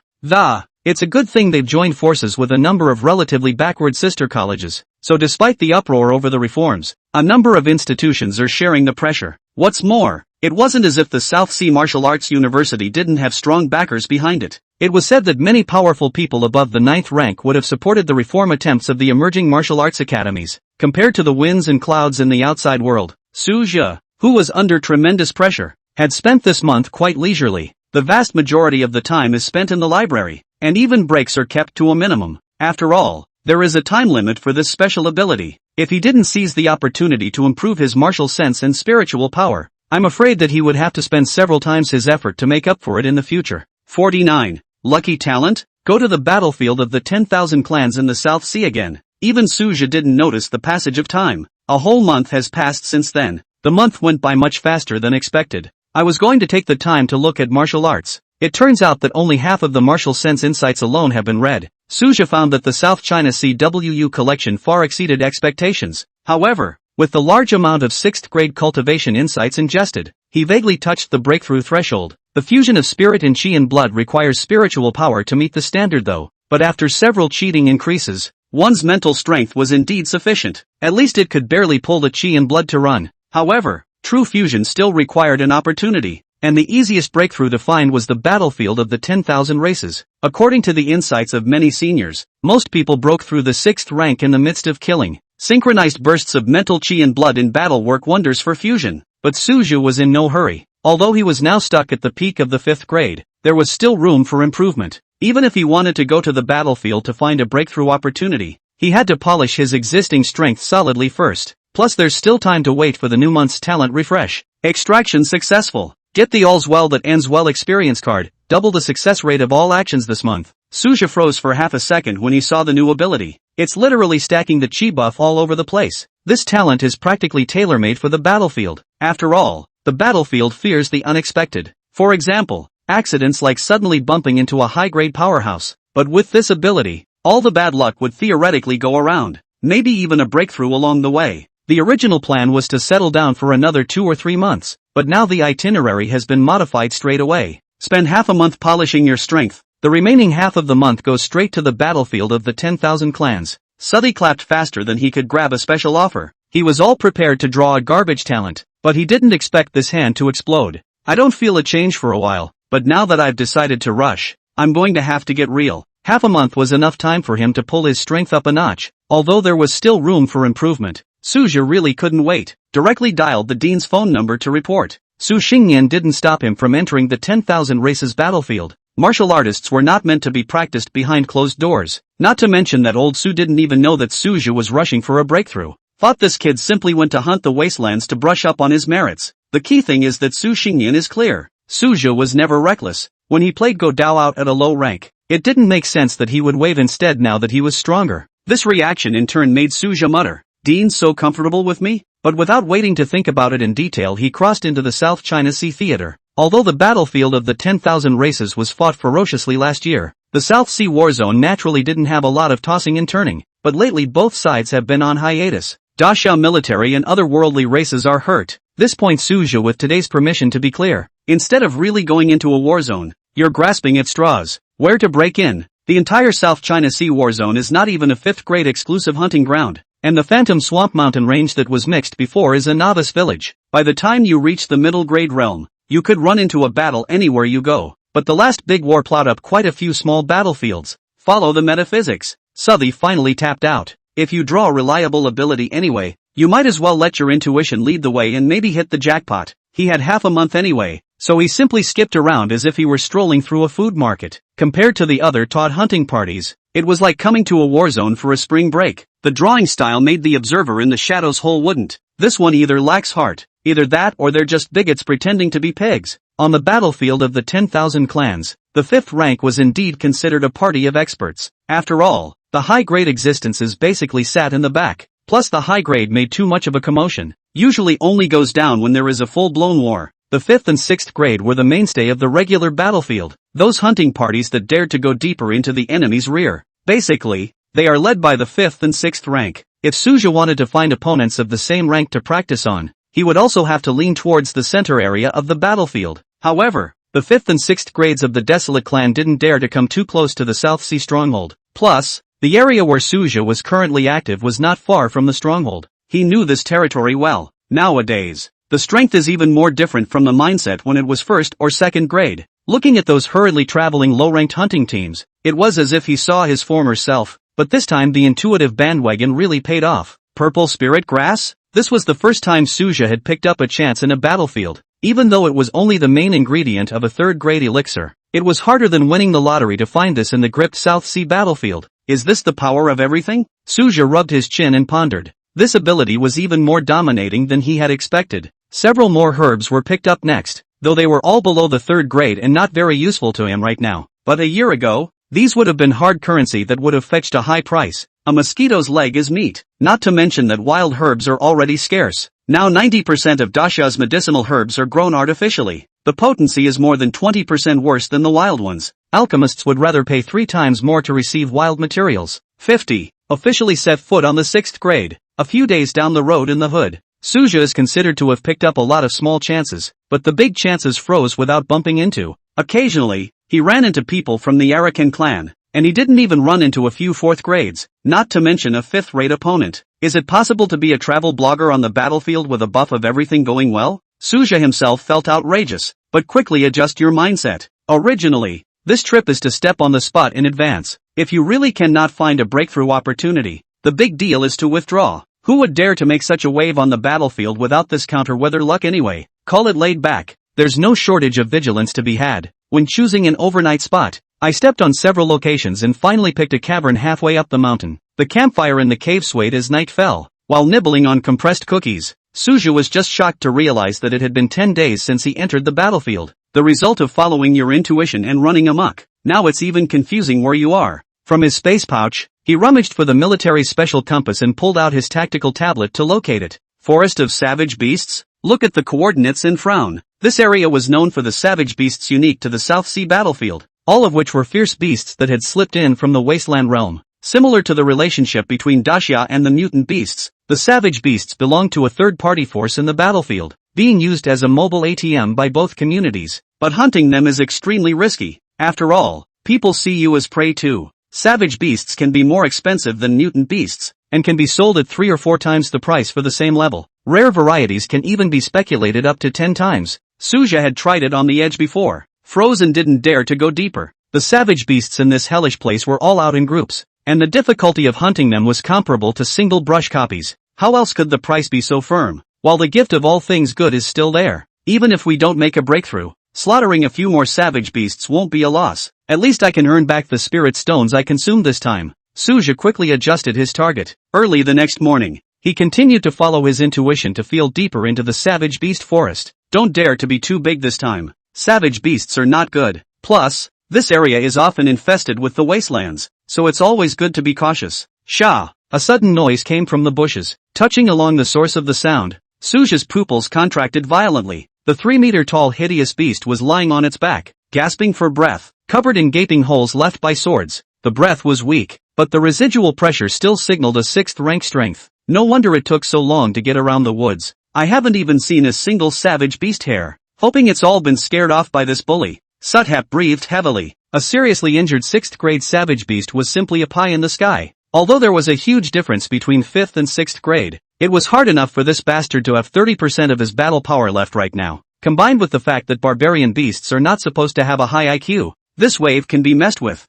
It's a good thing they've joined forces with a number of relatively backward sister colleges. So despite the uproar over the reforms, a number of institutions are sharing the pressure. What's more, it wasn't as if the South Sea Martial Arts University didn't have strong backers behind it. It was said that many powerful people above the 9th rank would have supported the reform attempts of the emerging martial arts academies. Compared to the winds and clouds in the outside world, Suja, who was under tremendous pressure, had spent this month quite leisurely. The vast majority of the time is spent in the library, and even breaks are kept to a minimum. After all, there is a time limit for this special ability. If he didn't seize the opportunity to improve his martial sense and spiritual power, I'm afraid that he would have to spend several times his effort to make up for it in the future. 49. Lucky talent? Go to the battlefield of the 10,000 clans in the South Sea again. Even Suja didn't notice the passage of time. A whole month has passed since then. The month went by much faster than expected. I was going to take the time to look at martial arts. It turns out that only half of the martial sense insights alone have been read. Suja found that the South China CWU collection far exceeded expectations. However, with the large amount of 6th grade cultivation insights ingested, he vaguely touched the breakthrough threshold. The fusion of spirit and chi and blood requires spiritual power to meet the standard though, but after several cheating increases, one's mental strength was indeed sufficient. At least it could barely pull the chi and blood to run. However, true fusion still required an opportunity, and the easiest breakthrough to find was the battlefield of the 10,000 races. According to the insights of many seniors, most people broke through the 6th rank in the midst of killing. Synchronized bursts of mental chi and blood in battle work wonders for fusion, but Suju was in no hurry. Although he was now stuck at the peak of the 5th grade, there was still room for improvement. Even if he wanted to go to the battlefield to find a breakthrough opportunity, he had to polish his existing strength solidly first. Plus there's still time to wait for the new month's talent refresh. Extraction successful. Get the all's well that ends well experience card, double the success rate of all actions this month. Suja froze for half a second when he saw the new ability. It's literally stacking the chi buff all over the place. This talent is practically tailor-made for the battlefield. After all, the battlefield fears the unexpected. For example, accidents like suddenly bumping into a high-grade powerhouse. But with this ability, all the bad luck would theoretically go around. Maybe even a breakthrough along the way. The original plan was to settle down for another 2 or 3 months, but now the itinerary has been modified straight away. Spend half a month polishing your strength. The remaining half of the month goes straight to the battlefield of the 10,000 clans. Suddy clapped faster than he could grab a special offer. He was all prepared to draw a garbage talent, but he didn't expect this hand to explode. I don't feel a change for a while, but now that I've decided to rush, I'm going to have to get real. Half a month was enough time for him to pull his strength up a notch. Although there was still room for improvement, Suja really couldn't wait. Directly dialed the dean's phone number to report. Su Xingyan didn't stop him from entering the 10,000 races battlefield. Martial artists were not meant to be practiced behind closed doors. Not to mention that old Su didn't even know that Suja was rushing for a breakthrough. Thought this kid simply went to hunt the wastelands to brush up on his merits. The key thing is that Su Xingyan is clear. Suja was never reckless. When he played Go Dao out at a low rank, it didn't make sense that he would wave instead now that he was stronger. This reaction in turn made Suja mutter, "Dean's so comfortable with me?" But without waiting to think about it in detail, he crossed into the South China Sea Theater. Although the battlefield of the 10,000 races was fought ferociously last year, the South Sea War Zone naturally didn't have a lot of tossing and turning, but lately both sides have been on hiatus. Daxiao military and other worldly races are hurt. This points Suja with today's permission to be clear. Instead of really going into a war zone, you're grasping at straws. Where to break in? The entire South China Sea War Zone is not even a 5th grade exclusive hunting ground. And the Phantom Swamp Mountain range that was mixed before is a novice village. By the time you reach the middle grade realm, you could run into a battle anywhere you go. But the last big war plowed up quite a few small battlefields. Follow the metaphysics. Southey finally tapped out. If you draw a reliable ability anyway, you might as well let your intuition lead the way and maybe hit the jackpot. He had half a month anyway, so he simply skipped around as if he were strolling through a food market. Compared to the other taught hunting parties, it was like coming to a war zone for a spring break. The drawing style made the observer in the shadows whole wouldn't. This one either lacks heart, either that or they're just bigots pretending to be pigs. On the battlefield of the 10,000 clans, the 5th rank was indeed considered a party of experts. After all, the high-grade existences basically sat in the back. Plus the high grade made too much of a commotion. Usually only goes down when there is a full-blown war. The 5th and 6th grade were the mainstay of the regular battlefield. Those hunting parties that dared to go deeper into the enemy's rear. Basically, they are led by the 5th and 6th rank. If Suja wanted to find opponents of the same rank to practice on, he would also have to lean towards the center area of the battlefield. However, the 5th and 6th grades of the Desolate clan didn't dare to come too close to the South Sea stronghold. Plus, the area where Suja was currently active was not far from the stronghold. He knew this territory well. Nowadays, the strength is even more different from the mindset when it was 1st or 2nd grade. Looking at those hurriedly traveling low-ranked hunting teams, it was as if he saw his former self, but this time the intuitive bandwagon really paid off. Purple spirit grass? This was the first time Suja had picked up a chance in a battlefield, even though it was only the main ingredient of a 3rd grade elixir. It was harder than winning the lottery to find this in the gripped South Sea battlefield. Is this the power of everything? Suja rubbed his chin and pondered. This ability was even more dominating than he had expected. Several more herbs were picked up next, though they were all below the 3rd grade and not very useful to him right now. But a year ago, these would have been hard currency that would have fetched a high price. A mosquito's leg is meat, not to mention that wild herbs are already scarce. Now 90% of Dacia's medicinal herbs are grown artificially. The potency is more than 20% worse than the wild ones. Alchemists would rather pay 3 times more to receive wild materials. 50. Officially set foot on the 6th grade. A few days down the road in the hood. Suja is considered to have picked up a lot of small chances, but the big chances froze without bumping into. Occasionally, he ran into people from the Arakan clan, and he didn't even run into a few 4th grades, not to mention a 5th-rate opponent. Is it possible to be a travel blogger on the battlefield with a buff of everything going well? Suja himself felt outrageous, but quickly adjust your mindset. Originally, this trip is to step on the spot in advance. If you really cannot find a breakthrough opportunity, the big deal is to withdraw. Who would dare to make such a wave on the battlefield without this counter-weather luck anyway? Call it laid back. There's no shortage of vigilance to be had. When choosing an overnight spot, I stepped on several locations and finally picked a cavern halfway up the mountain. The campfire in the cave swayed as night fell. While nibbling on compressed cookies, Suja was just shocked to realize that it had been 10 days since he entered the battlefield. The result of following your intuition and running amok. Now it's even confusing where you are. From his space pouch, he rummaged for the military special compass and pulled out his tactical tablet to locate it. Forest of savage beasts? Look at the coordinates and frown. This area was known for the savage beasts unique to the South Sea battlefield, all of which were fierce beasts that had slipped in from the wasteland realm. Similar to the relationship between Dacia and the mutant beasts, the savage beasts belonged to a third-party force in the battlefield, being used as a mobile ATM by both communities. But hunting them is extremely risky. After all, people see you as prey too. Savage beasts can be more expensive than mutant beasts, and can be sold at 3 or 4 times the price for the same level. Rare varieties can even be speculated up to 10 times. Suja had tried it on the edge before, froze and didn't dare to go deeper. The savage beasts in this hellish place were all out in groups, and the difficulty of hunting them was comparable to single brush copies. How else could the price be so firm? While the gift of all things good is still there, even if we don't make a breakthrough, slaughtering a few more savage beasts won't be a loss. At least I can earn back the spirit stones I consumed this time. Suja quickly adjusted his target. Early the next morning, he continued to follow his intuition to feel deeper into the savage beast forest. Don't dare to be too big this time. Savage beasts are not good. Plus, this area is often infested with the wastelands, so it's always good to be cautious. Shah! A sudden noise came from the bushes. Touching along the source of the sound, Suja's pupils contracted violently. The 3-meter-tall hideous beast was lying on its back, gasping for breath, covered in gaping holes left by swords. The breath was weak, but the residual pressure still signaled a 6th-rank strength. No wonder it took so long to get around the woods. I haven't even seen a single savage beast hair. Hoping it's all been scared off by this bully. Suthap breathed heavily. A seriously injured 6th-grade savage beast was simply a pie in the sky. Although there was a huge difference between 5th and 6th grade, it was hard enough for this bastard to have 30% of his battle power left right now. Combined with the fact that barbarian beasts are not supposed to have a high IQ, this wave can be messed with.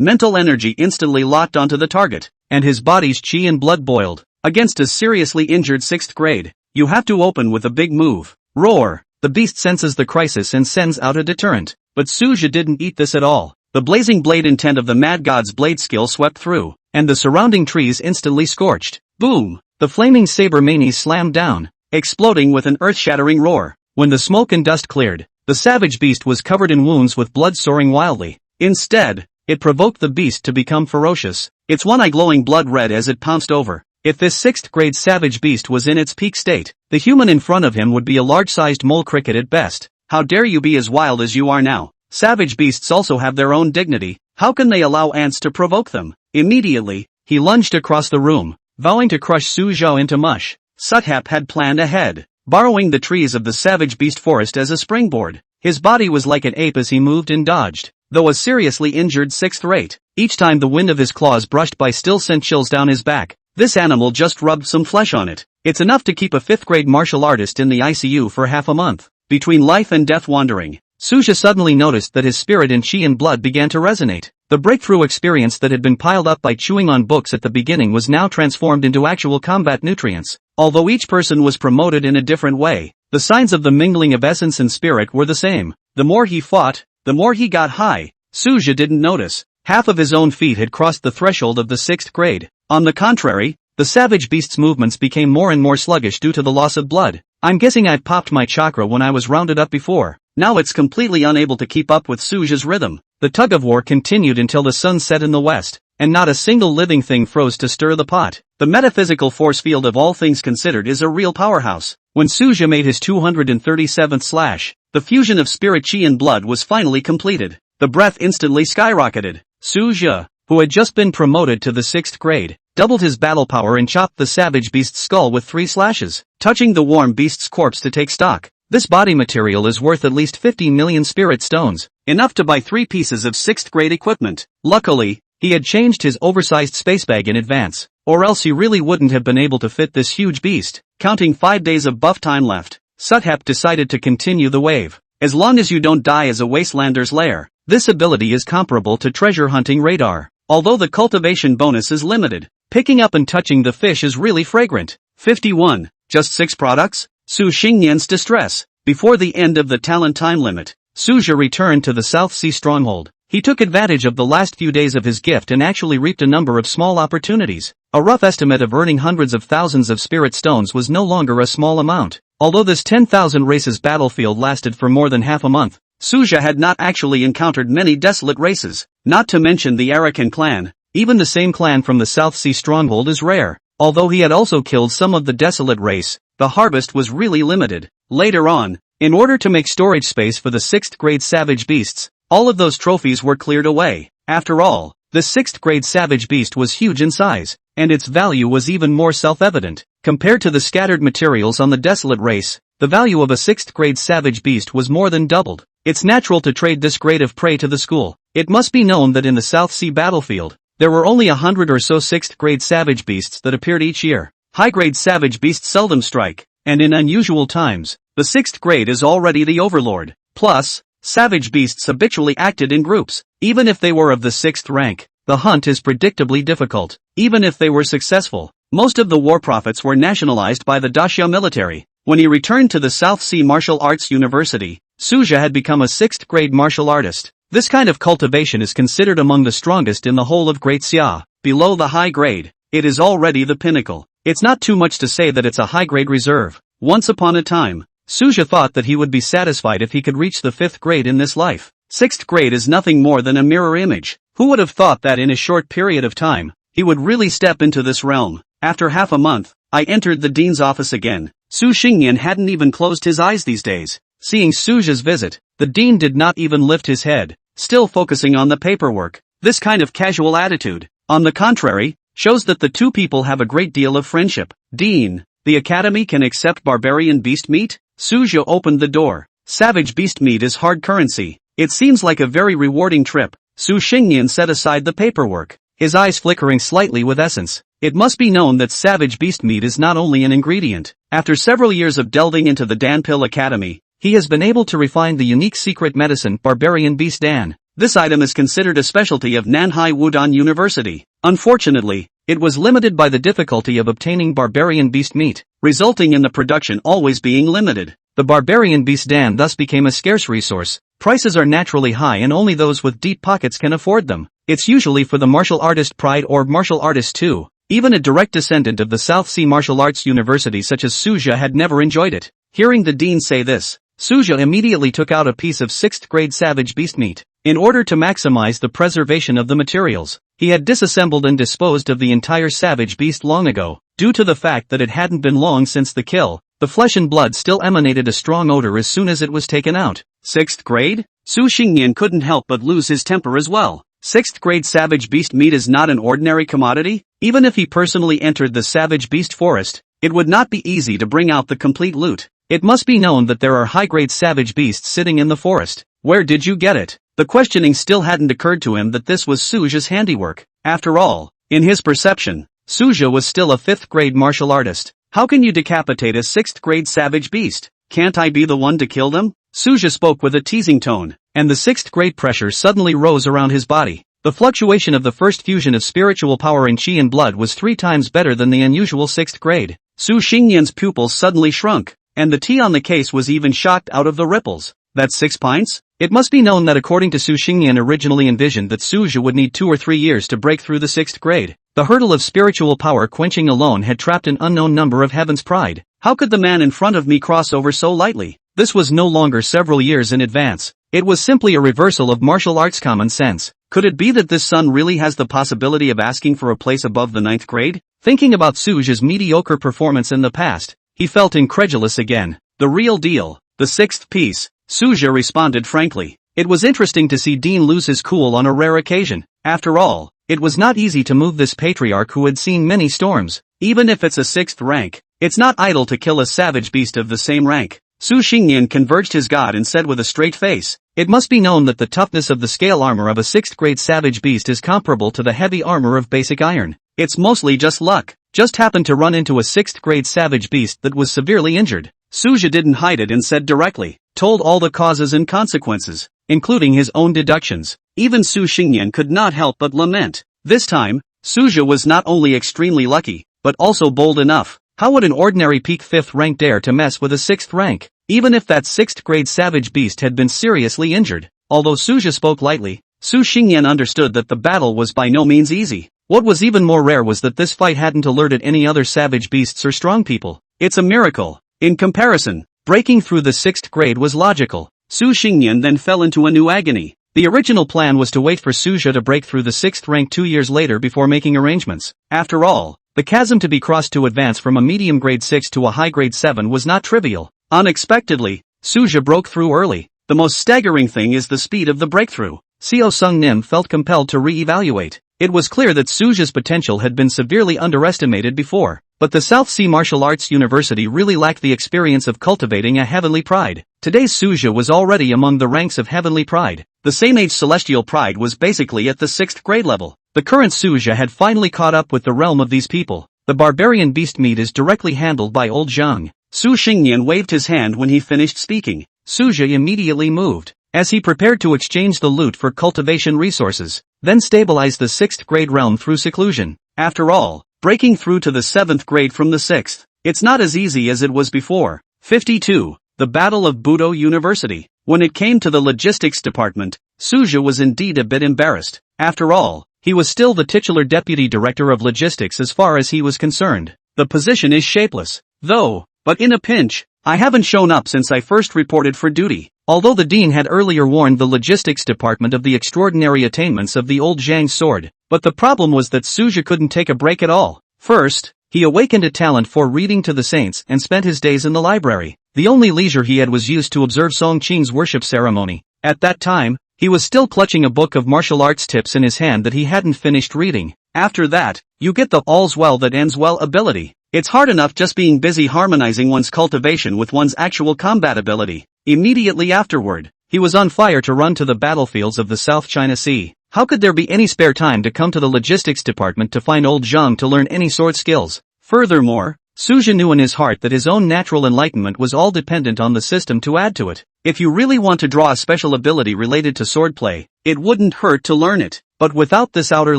Mental energy instantly locked onto the target, and his body's chi and blood boiled. Against a seriously injured 6th grade, you have to open with a big move. Roar! The beast senses the crisis and sends out a deterrent. But Suja didn't eat this at all. The blazing blade intent of the mad god's blade skill swept through, and the surrounding trees instantly scorched. Boom! The flaming saber manes slammed down, exploding with an earth-shattering roar. When the smoke and dust cleared, the savage beast was covered in wounds with blood soaring wildly. Instead, it provoked the beast to become ferocious, its one eye glowing blood red as it pounced over. If this 6th-grade savage beast was in its peak state, the human in front of him would be a large-sized mole cricket at best. How dare you be as wild as you are now? Savage beasts also have their own dignity. How can they allow ants to provoke them? Immediately, he lunged across the room, vowing to crush Su Zhao into mush. Suthap had planned ahead, borrowing the trees of the savage beast forest as a springboard. His body was like an ape as he moved and dodged, though a seriously injured 6th rate. Each time the wind of his claws brushed by still sent chills down his back. This animal just rubbed some flesh on it. It's enough to keep a 5th-grade martial artist in the ICU for half a month. Between life and death wandering, Suja suddenly noticed that his spirit and chi and blood began to resonate. The breakthrough experience that had been piled up by chewing on books at the beginning was now transformed into actual combat nutrients. Although each person was promoted in a different way, the signs of the mingling of essence and spirit were the same. The more he fought, the more he got high. Suja didn't notice. Half of his own feet had crossed the threshold of the 6th grade. On the contrary, the savage beast's movements became more and more sluggish due to the loss of blood. I'm guessing I'd popped my chakra when I was rounded up before. Now it's completely unable to keep up with Suja's rhythm. The tug-of-war continued until the sun set in the west, and not a single living thing froze to stir the pot. The metaphysical force field of all things considered is a real powerhouse. When Suja made his 237th slash, the fusion of spirit chi and blood was finally completed. The breath instantly skyrocketed. Suja, who had just been promoted to the 6th grade, doubled his battle power and chopped the savage beast's skull with 3 slashes, touching the warm beast's corpse to take stock. This body material is worth at least 50 million spirit stones, enough to buy 3 pieces of 6th grade equipment. Luckily, he had changed his oversized space bag in advance, or else he really wouldn't have been able to fit this huge beast. Counting 5 days of buff time left, Suthep decided to continue the wave. As long as you don't die as a wastelander's lair, this ability is comparable to treasure hunting radar. Although the cultivation bonus is limited, picking up and touching the fish is really fragrant. 51. Just 6 products? Su Xingnian's distress. Before the end of the talent time limit, Suja returned to the South Sea stronghold. He took advantage of the last few days of his gift and actually reaped a number of small opportunities. A rough estimate of earning hundreds of thousands of spirit stones was no longer a small amount. Although this 10,000 races battlefield lasted for more than half a month, Suja had not actually encountered many desolate races, not to mention the Arakan clan. Even the same clan from the South Sea stronghold is rare. Although he had also killed some of the desolate race, the harvest was really limited. Later on, in order to make storage space for the 6th grade savage beasts, all of those trophies were cleared away. After all, the 6th grade savage beast was huge in size, and its value was even more self-evident. Compared to the scattered materials on the desolate race, the value of a 6th grade savage beast was more than doubled. It's natural to trade this grade of prey to the school. It must be known that in the South Sea battlefield, there were only 100 or so 6th grade savage beasts that appeared each year. High-grade savage beasts seldom strike, and in unusual times, the 6th grade is already the overlord. Plus, savage beasts habitually acted in groups. Even if they were of the 6th rank, the hunt is predictably difficult. Even if they were successful, most of the war profits were nationalized by the Daxia military. When he returned to the South Sea Martial Arts University, Suja had become a 6th grade martial artist. This kind of cultivation is considered among the strongest in the whole of Great Xia. Below the high grade, it is already the pinnacle. It's not too much to say that it's a high-grade reserve. Once upon a time, Suja thought that he would be satisfied if he could reach the 5th grade in this life. 6th grade is nothing more than a mirror image. Who would have thought that in a short period of time, he would really step into this realm? After half a month, I entered the dean's office again. Su Xingnian hadn't even closed his eyes these days. Seeing Suja's visit, the dean did not even lift his head, still focusing on the paperwork. This kind of casual attitude, on the contrary, shows that the two people have a great deal of friendship. Dean, the academy can accept barbarian beast meat? Suja opened the door. Savage beast meat is hard currency. It seems like a very rewarding trip. Su Xingnian set aside the paperwork, his eyes flickering slightly with essence. It must be known that savage beast meat is not only an ingredient. After several years of delving into the Danpil Academy, he has been able to refine the unique secret medicine Barbarian Beast Dan. This item is considered a specialty of Nanhai Wudong University. Unfortunately, it was limited by the difficulty of obtaining barbarian beast meat, resulting in the production always being limited. The barbarian beast Dan thus became a scarce resource. Prices are naturally high and only those with deep pockets can afford them. It's usually for the martial artist pride or martial artist too. Even a direct descendant of the South Sea Martial Arts University such as Suja had never enjoyed it. Hearing the dean say this, Suja immediately took out a piece of 6th grade savage beast meat. In order to maximize the preservation of the materials, he had disassembled and disposed of the entire savage beast long ago. Due to the fact that it hadn't been long since the kill, the flesh and blood still emanated a strong odor as soon as it was taken out. 6th grade? Su Xingnian couldn't help but lose his temper as well. 6th grade savage beast meat is not an ordinary commodity. Even if he personally entered the savage beast forest, it would not be easy to bring out the complete loot. It must be known that there are high-grade savage beasts sitting in the forest. Where did you get it? The questioning still hadn't occurred to him that this was Suja's handiwork. After all, in his perception, Suja was still a 5th grade martial artist. How can you decapitate a 6th grade savage beast? Can't I be the one to kill them? Suja spoke with a teasing tone, and the 6th grade pressure suddenly rose around his body. The fluctuation of the first fusion of spiritual power in chi and blood was 3 times better than the unusual 6th grade. Su Xingnian's pupils suddenly shrunk, and the tea on the case was even shocked out of the ripples. That's 6 pints? It must be known that according to Su Xingnian originally envisioned that Suja would need 2 or 3 years to break through the 6th grade. The hurdle of spiritual power quenching alone had trapped an unknown number of heaven's pride. How could the man in front of me cross over so lightly? This was no longer several years in advance. It was simply a reversal of martial arts common sense. Could it be that this son really has the possibility of asking for a place above the 9th grade? Thinking about Suja's mediocre performance in the past, he felt incredulous again. The real deal, the 6th piece. Suja responded frankly. It was interesting to see Dean lose his cool on a rare occasion. After all, it was not easy to move this patriarch who had seen many storms. Even if it's a 6th rank, it's not idle to kill a savage beast of the same rank. Su Xingyan converged his god and said with a straight face, "It must be known that the toughness of the scale armor of a 6th grade savage beast is comparable to the heavy armor of basic iron. It's mostly just luck. Just happened to run into a 6th grade savage beast that was severely injured." Suja didn't hide it and said directly, told all the causes and consequences, including his own deductions. Even Su Xingyan could not help but lament. This time, Suja was not only extremely lucky, but also bold enough. How would an ordinary peak 5th rank dare to mess with a 6th rank, even if that 6th grade savage beast had been seriously injured? Although Suja spoke lightly, Su Xingyan understood that the battle was by no means easy. What was even more rare was that this fight hadn't alerted any other savage beasts or strong people. It's a miracle. In comparison, breaking through the 6th grade was logical. Su Xingyan then fell into a new agony. The original plan was to wait for Suja to break through the 6th rank 2 years later before making arrangements. After all, the chasm to be crossed to advance from a medium grade 6 to a high grade 7 was not trivial. Unexpectedly, Suja broke through early. The most staggering thing is the speed of the breakthrough. Seo Sung Nim felt compelled to re-evaluate. It was clear that Suja's potential had been severely underestimated before, but the South Sea Martial Arts University really lacked the experience of cultivating a heavenly pride. Today's Suja was already among the ranks of heavenly pride. The same age celestial pride was basically at the 6th grade level. The current Suja had finally caught up with the realm of these people. The barbarian beast meat is directly handled by Old Zhang. Su Xingyan waved his hand when he finished speaking. Suja immediately moved, as he prepared to exchange the loot for cultivation resources, then stabilize the 6th grade realm through seclusion. After all, breaking through to the 7th grade from the 6th, it's not as easy as it was before. 52. The Battle of Budo University. When it came to the logistics department, Suja was indeed a bit embarrassed. After all, he was still the titular deputy director of logistics as far as he was concerned. The position is shapeless, though, but in a pinch, I haven't shown up since I first reported for duty. Although the dean had earlier warned the logistics department of the extraordinary attainments of the old Zhang sword, but the problem was that Suja couldn't take a break at all. First, he awakened a talent for reading to the saints and spent his days in the library. The only leisure he had was used to observe Song Qing's worship ceremony. At that time, he was still clutching a book of martial arts tips in his hand that he hadn't finished reading. After that, you get the all's well that ends well ability. It's hard enough just being busy harmonizing one's cultivation with one's actual combat ability. Immediately afterward, he was on fire to run to the battlefields of the South China Sea. How could there be any spare time to come to the logistics department to find old Zhang to learn any sword skills? Furthermore, Suja knew in his heart that his own natural enlightenment was all dependent on the system to add to it. If you really want to draw a special ability related to swordplay, it wouldn't hurt to learn it. But without this outer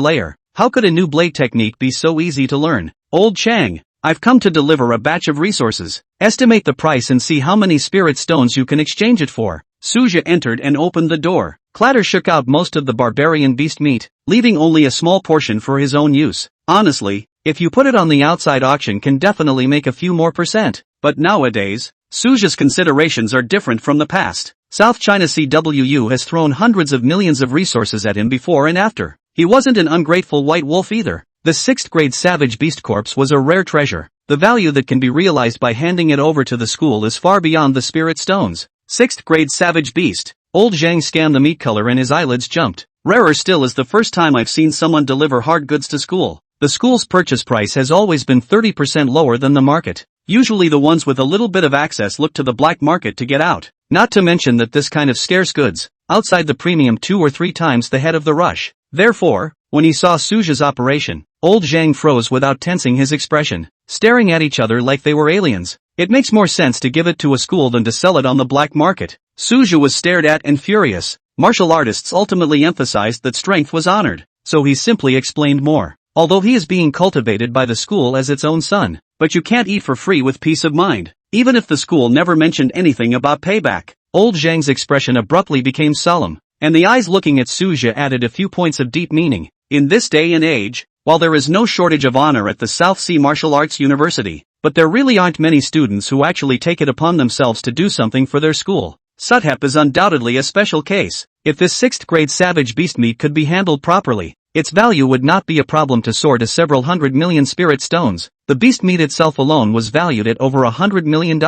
layer, how could a new blade technique be so easy to learn? Old Chang, I've come to deliver a batch of resources. Estimate the price and see how many spirit stones you can exchange it for. Suja entered and opened the door. Clatter shook out most of the barbarian beast meat, leaving only a small portion for his own use. Honestly, if you put it on the outside auction can definitely make a few more %. But nowadays, Suja's considerations are different from the past. South China CWU has thrown hundreds of millions of resources at him before and after. He wasn't an ungrateful white wolf either. The 6th grade savage beast corpse was a rare treasure. The value that can be realized by handing it over to the school is far beyond the spirit stones. 6th grade savage beast. Old Zhang scanned the meat color and his eyelids jumped. Rarer still is the first time I've seen someone deliver hard goods to school. The school's purchase price has always been 30% lower than the market. Usually the ones with a little bit of access look to the black market to get out. Not to mention that this kind of scarce goods, outside the premium 2 or 3 times the head of the rush. Therefore, when he saw Suja's operation, old Zhang froze without tensing his expression, staring at each other like they were aliens. It makes more sense to give it to a school than to sell it on the black market. Suja was stared at and furious. Martial artists ultimately emphasized that strength was honored, so he simply explained more. Although he is being cultivated by the school as its own son, but you can't eat for free with peace of mind, even if the school never mentioned anything about payback. Old Zhang's expression abruptly became solemn, and the eyes looking at Suja added a few points of deep meaning. In this day and age, while there is no shortage of honor at the South Sea Martial Arts University, but there really aren't many students who actually take it upon themselves to do something for their school. Suthep is undoubtedly a special case. If this 6th grade savage beast meat could be handled properly, its value would not be a problem to soar to several hundred million spirit stones. The beast meat itself alone was valued at over $100 million.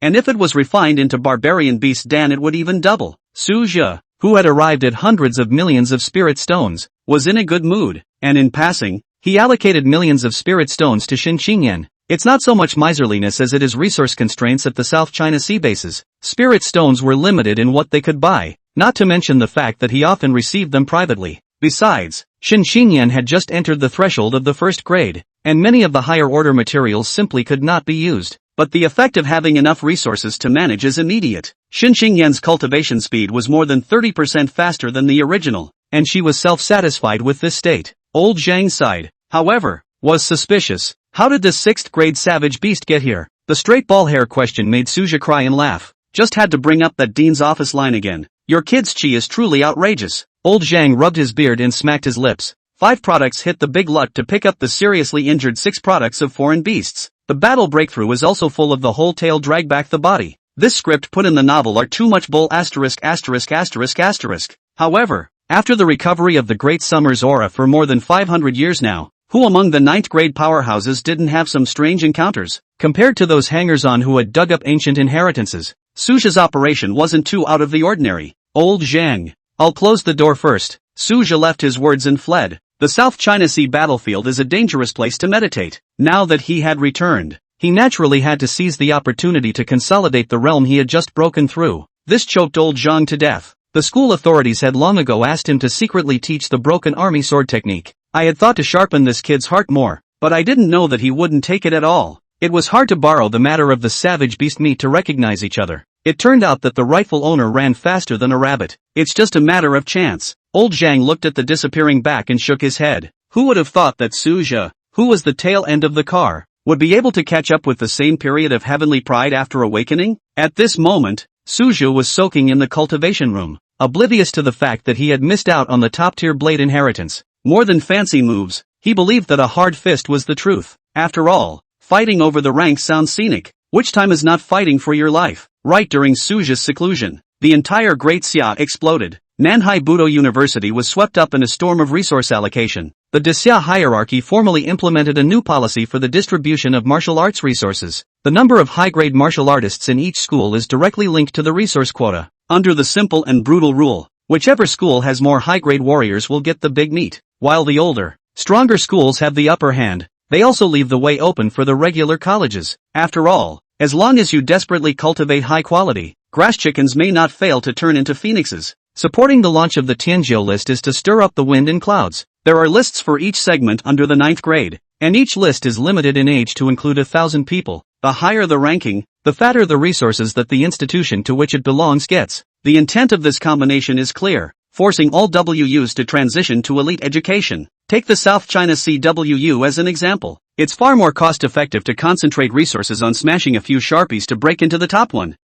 And if it was refined into barbarian beast Dan, it would even double. Su Zhe, who had arrived at hundreds of millions of spirit stones, was in a good mood, and in passing, he allocated millions of spirit stones to Xinxiangyan. It's not so much miserliness as it is resource constraints at the South China Sea bases. Spirit stones were limited in what they could buy, not to mention the fact that he often received them privately. Besides, Xinxiangyan had just entered the threshold of the 1st grade, and many of the higher order materials simply could not be used. But the effect of having enough resources to manage is immediate. Xinxiangyan's cultivation speed was more than 30% faster than the original, and she was self-satisfied with this state. Old Zhang sighed, however, was suspicious. How did this 6th grade savage beast get here? The straight ball hair question made Su Zhe cry and laugh. Just had to bring up that dean's office line again. Your kid's chi is truly outrageous. Old Zhang rubbed his beard and smacked his lips. 5 products hit the big luck to pick up the seriously injured 6 products of foreign beasts. The battle breakthrough is also full of the whole tail drag back the body. This script put in the novel are too much bull ********. However, after the recovery of the Great Summer's aura for more than 500 years now, who among the 9th grade powerhouses didn't have some strange encounters? Compared to those hangers-on who had dug up ancient inheritances, Su Zhe's operation wasn't too out of the ordinary. Old Zhang, I'll close the door first. Su Zhe left his words and fled. The South China Sea battlefield is a dangerous place to meditate. Now that he had returned, he naturally had to seize the opportunity to consolidate the realm he had just broken through. This choked old Zhang to death. The school authorities had long ago asked him to secretly teach the broken army sword technique. I had thought to sharpen this kid's heart more, but I didn't know that he wouldn't take it at all. It was hard to borrow the matter of the savage beast meat to recognize each other. It turned out that the rightful owner ran faster than a rabbit. It's just a matter of chance. Old Zhang looked at the disappearing back and shook his head. Who would have thought that Su Zhe, who was the tail end of the car, would be able to catch up with the same period of heavenly pride after awakening? At this moment, Su Zhe was soaking in the cultivation room, oblivious to the fact that he had missed out on the top-tier blade inheritance. More than fancy moves, he believed that a hard fist was the truth. After all, fighting over the ranks sounds scenic. Which time is not fighting for your life? Right during Su Zhe's seclusion, the entire Great Xia exploded. Nanhai Budo University was swept up in a storm of resource allocation. The Xia hierarchy formally implemented a new policy for the distribution of martial arts resources. The number of high-grade martial artists in each school is directly linked to the resource quota. Under the simple and brutal rule, whichever school has more high-grade warriors will get the big meat. While the older, stronger schools have the upper hand, they also leave the way open for the regular colleges. After all, as long as you desperately cultivate high-quality, grass chickens may not fail to turn into phoenixes. Supporting the launch of the Tianjiu list is to stir up the wind in clouds. There are lists for each segment under the 9th grade, and each list is limited in age to include 1,000 people. The higher the ranking, the fatter the resources that the institution to which it belongs gets. The intent of this combination is clear, forcing all WUs to transition to elite education. Take the South China Sea WU as an example. It's far more cost-effective to concentrate resources on smashing a few sharpies to break into the top 1,000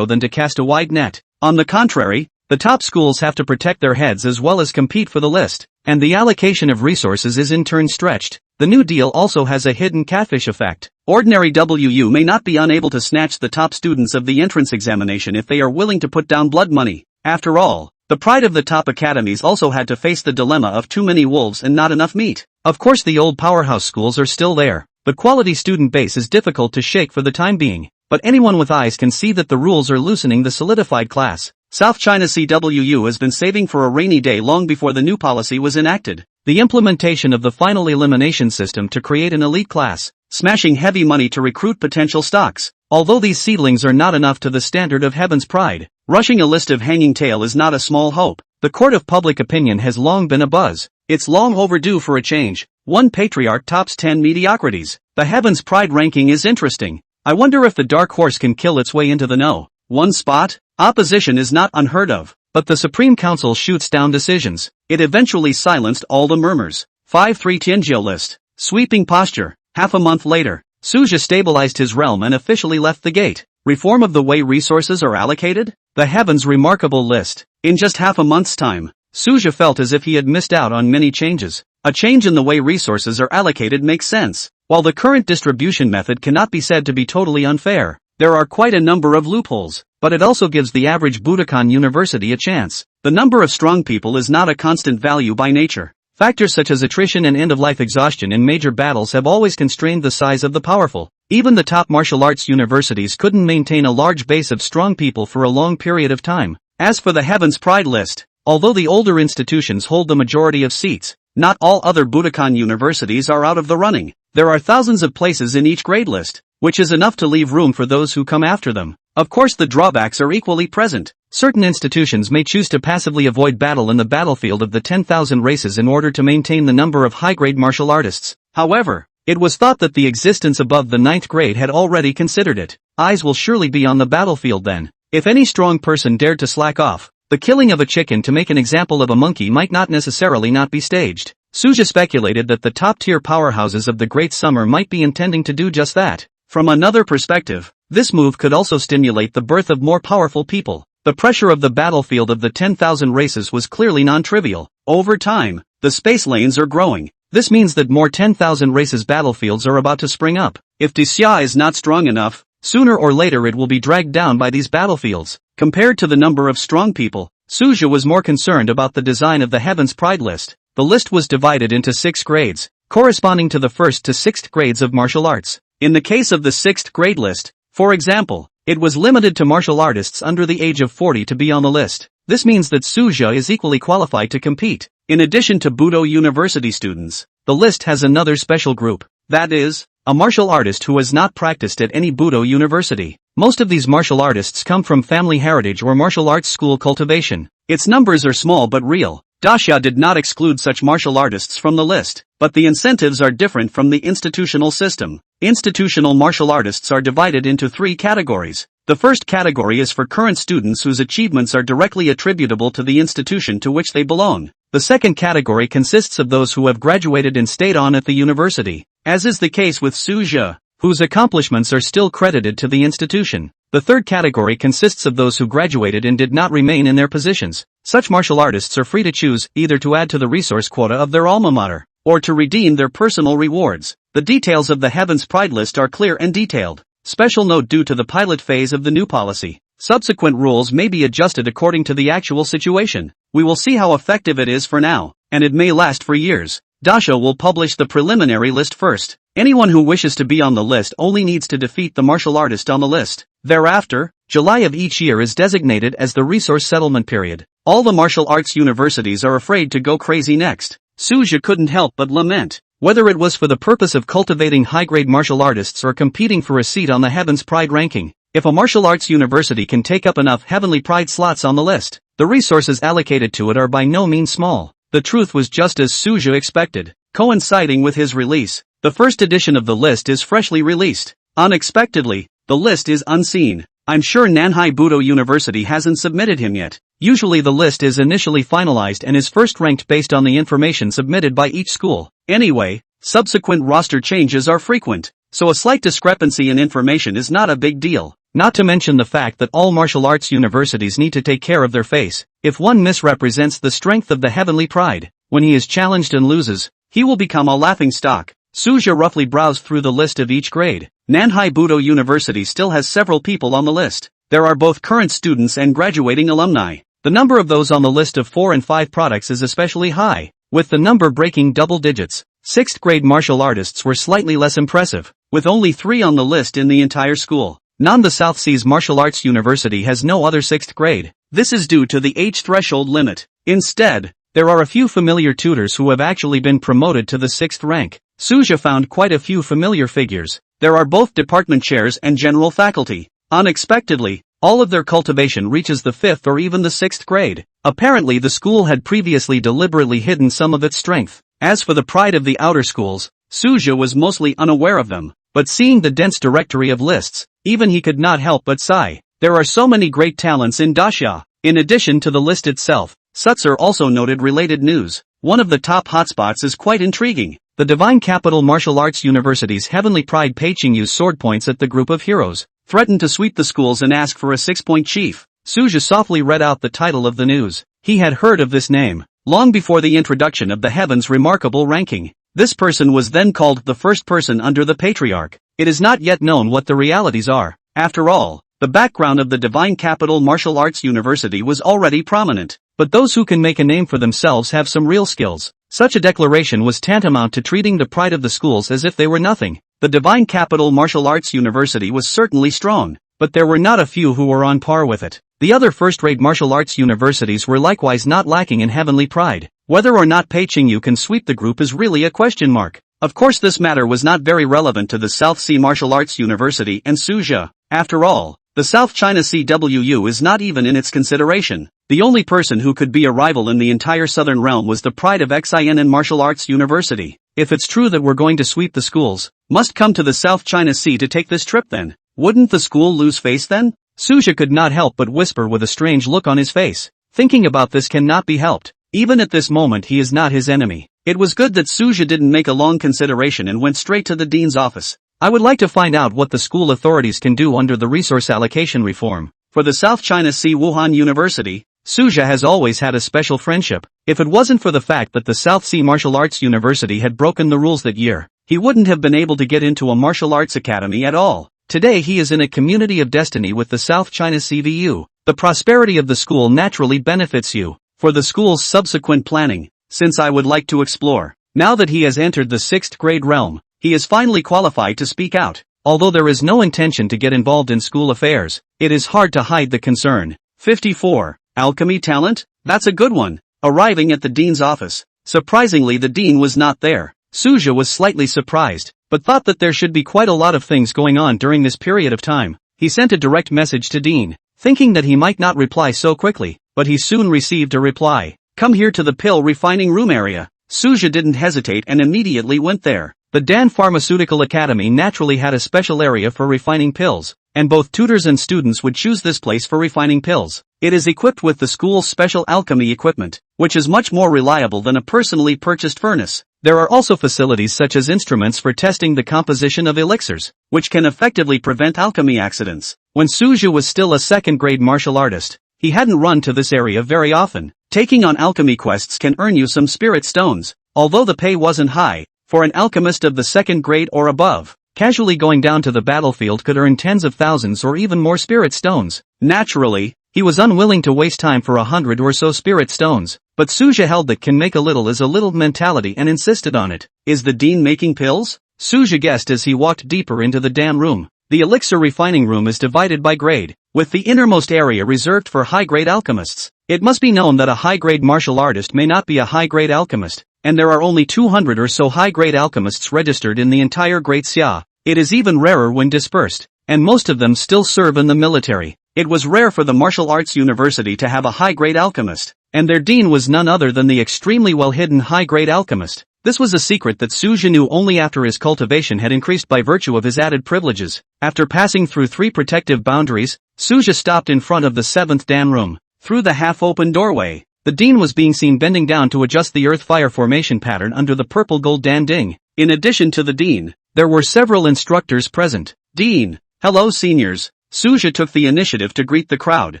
than to cast a wide net. On the contrary, the top schools have to protect their heads as well as compete for the list, and the allocation of resources is in turn stretched. The New Deal also has a hidden catfish effect. Ordinary WU may not be unable to snatch the top students of the entrance examination if they are willing to put down blood money. After all, the pride of the top academies also had to face the dilemma of too many wolves and not enough meat. Of course, the old powerhouse schools are still there, but quality student base is difficult to shake for the time being. But anyone with eyes can see that the rules are loosening the solidified class. South China CWU has been saving for a rainy day long before the new policy was enacted. The implementation of the final elimination system to create an elite class, smashing heavy money to recruit potential stocks. Although these seedlings are not enough to the standard of Heaven's Pride, rushing a list of hanging tail is not a small hope. The court of public opinion has long been abuzz. It's long overdue for a change. One patriarch tops 10 mediocrities. The Heaven's Pride ranking is interesting. I wonder if the dark horse can kill its way into the no. One spot? Opposition is not unheard of, but the Supreme Council shoots down decisions. It eventually silenced all the murmurs. 5-3 Tianjiu list. Sweeping posture. Half a month later, Su Zhe stabilized his realm and officially left the gate. Reform of the way resources are allocated? The Heavens' remarkable list. In just half a month's time, Su Zhe felt as if he had missed out on many changes. A change in the way resources are allocated makes sense. While the current distribution method cannot be said to be totally unfair, there are quite a number of loopholes. but it also gives the average Budokan university a chance. The number of strong people is not a constant value by nature. Factors such as attrition and end-of-life exhaustion in major battles have always constrained the size of the powerful. Even the top martial arts universities couldn't maintain a large base of strong people for a long period of time. As for the Heaven's Pride list, although the older institutions hold the majority of seats, not all other Budokan universities are out of the running. There are thousands of places in each grade list, which is enough to leave room for those who come after them. Of course, the drawbacks are equally present. Certain institutions may choose to passively avoid battle in the battlefield of the 10,000 races in order to maintain the number of high-grade martial artists. However, it was thought that the existence above the 9th grade had already considered it. Eyes will surely be on the battlefield then. If any strong person dared to slack off, the killing of a chicken to make an example of a monkey might not necessarily not be staged. Suja speculated that the top-tier powerhouses of the Great Summer might be intending to do just that. From another perspective, this move could also stimulate the birth of more powerful people. The pressure of the battlefield of the 10,000 races was clearly non-trivial. Over time, the space lanes are growing. This means that more 10,000 races battlefields are about to spring up. If Dixia is not strong enough, sooner or later it will be dragged down by these battlefields. Compared to the number of strong people, Suja was more concerned about the design of the Heaven's Pride list. The list was divided into 6 grades, corresponding to the 1st to 6th grades of martial arts. In the case of the 6th grade list, for example, it was limited to martial artists under the age of 40 to be on the list. This means that Suja is equally qualified to compete. In addition to Budo University students, the list has another special group. That is, a martial artist who has not practiced at any Budo University. Most of these martial artists come from family heritage or martial arts school cultivation. Its numbers are small but real. Dasha did not exclude such martial artists from the list, but the incentives are different from the institutional system. Institutional martial artists are divided into 3 categories. The first category is for current students whose achievements are directly attributable to the institution to which they belong. The second category consists of those who have graduated and stayed on at the university, as is the case with Suja, whose accomplishments are still credited to the institution. The third category consists of those who graduated and did not remain in their positions. Such martial artists are free to choose either to add to the resource quota of their alma mater, or to redeem their personal rewards. The details of the Heaven's Pride list are clear and detailed. Special note: due to the pilot phase of the new policy, subsequent rules may be adjusted according to the actual situation. We will see how effective it is for now, and it may last for years. Dasha will publish the preliminary list first. Anyone who wishes to be on the list only needs to defeat the martial artist on the list. Thereafter, July of each year is designated as the resource settlement period. All the martial arts universities are afraid to go crazy next. Suja couldn't help but lament. Whether it was for the purpose of cultivating high-grade martial artists or competing for a seat on the Heaven's Pride ranking, if a martial arts university can take up enough Heavenly Pride slots on the list, the resources allocated to it are by no means small. The truth was just as Suja expected. Coinciding with his release, the first edition of the list is freshly released. Unexpectedly, the list is unseen. I'm sure Nanhai Budo University hasn't submitted him yet. Usually the list is initially finalized and is first ranked based on the information submitted by each school. Anyway, subsequent roster changes are frequent, so a slight discrepancy in information is not a big deal. Not to mention the fact that all martial arts universities need to take care of their face. If one misrepresents the strength of the Heavenly Pride, when he is challenged and loses, he will become a laughingstock. Suja roughly browsed through the list of each grade. Nanhai Budo University still has several people on the list. There are both current students and graduating alumni. The number of those on the list of 4 and 5 products is especially high, with the number breaking double digits. 6th grade martial artists were slightly less impressive, with only 3 on the list in the entire school. The South Seas Martial Arts University has no other 6th grade. This is due to the age threshold limit. Instead, there are a few familiar tutors who have actually been promoted to the 6th rank. Suja found quite a few familiar figures. There are both department chairs and general faculty. Unexpectedly, all of their cultivation reaches the 5th or even the 6th grade. Apparently the school had previously deliberately hidden some of its strength. As for the pride of the outer schools, Suja was mostly unaware of them, but seeing the dense directory of lists, even he could not help but sigh. There are so many great talents in Dasha. In addition to the list itself, Sutsur also noted related news. One of the top hotspots is quite intriguing. The Divine Capital Martial Arts University's Heavenly Pride Peiching used sword points at the group of heroes, threatened to sweep the schools and ask for a 6-point chief. Suja softly read out the title of the news. He had heard of this name long before the introduction of the Heaven's remarkable ranking. This person was then called the first person under the Patriarch. It is not yet known what the realities are. After all, The background of the Divine Capital Martial Arts University was already prominent, but those who can make a name for themselves have some real skills. Such a declaration was tantamount to treating the pride of the schools as if they were nothing. The Divine Capital Martial Arts University was certainly strong, but there were not a few who were on par with it. The other first-rate martial arts universities were likewise not lacking in heavenly pride. Whether or not Pei-Qing-yu can sweep the group is really a question mark. Of course, this matter was not very relevant to the South Sea Martial Arts University and Suzhou. After all, the South China CWU is not even in its consideration. The only person who could be a rival in the entire southern realm was the pride of Xian Martial Arts University. If it's true that we're going to sweep the schools, must come to the South China Sea to take this trip then. Wouldn't the school lose face then? Suzhou could not help but whisper with a strange look on his face. Thinking about this cannot be helped. Even at this moment he is not his enemy. It was good that Suzhou didn't make a long consideration and went straight to the dean's office. I would like to find out what the school authorities can do under the resource allocation reform. For the South China Sea Wuhan University, Suzhou has always had a special friendship. If it wasn't for the fact that the South Sea Martial Arts University had broken the rules that year, he wouldn't have been able to get into a martial arts academy at all. Today he is in a community of destiny with the South China CVU. The prosperity of the school naturally benefits you. For the school's subsequent planning, since I would like to explore. Now that he has entered the 6th grade realm, he is finally qualified to speak out. Although there is no intention to get involved in school affairs, it is hard to hide the concern. 54. Alchemy talent? That's a good one. Arriving at the dean's office, surprisingly the dean was not there. Suzhou was slightly surprised, but thought that there should be quite a lot of things going on during this period of time. He sent a direct message to Dean, thinking that he might not reply so quickly, but he soon received a reply. Come here to the pill refining room area. Suzhou didn't hesitate and immediately went there. The Dan Pharmaceutical Academy naturally had a special area for refining pills, and both tutors and students would choose this place for refining pills. It is equipped with the school's special alchemy equipment, which is much more reliable than a personally purchased furnace. There are also facilities such as instruments for testing the composition of elixirs, which can effectively prevent alchemy accidents. When Suzhou was still a 2nd grade martial artist, he hadn't run to this area very often. Taking on alchemy quests can earn you some spirit stones, although the pay wasn't high. For an alchemist of the 2nd grade or above, casually going down to the battlefield could earn tens of thousands or even more spirit stones. Naturally, he was unwilling to waste time for 100 or so spirit stones, but Suzhou held that can make a little is a little mentality and insisted on it. Is the dean making pills? Suzhou guessed as he walked deeper into the damn room. The elixir refining room is divided by grade, with the innermost area reserved for high-grade alchemists. It must be known that a high-grade martial artist may not be a high-grade alchemist, and there are only 200 or so high-grade alchemists registered in the entire Great Xia. It is even rarer when dispersed, and most of them still serve in the military. It was rare for the martial arts university to have a high-grade alchemist, and their dean was none other than the extremely well-hidden high-grade alchemist. This was a secret that Suzhou knew only after his cultivation had increased by virtue of his added privileges. After passing through 3 protective boundaries, Suzhou stopped in front of the 7th Dan room. Through the half-open doorway, the dean was being seen bending down to adjust the earth-fire formation pattern under the purple gold Dan ding. In addition to the dean, there were several instructors present. Dean, hello seniors. Suzhou took the initiative to greet the crowd.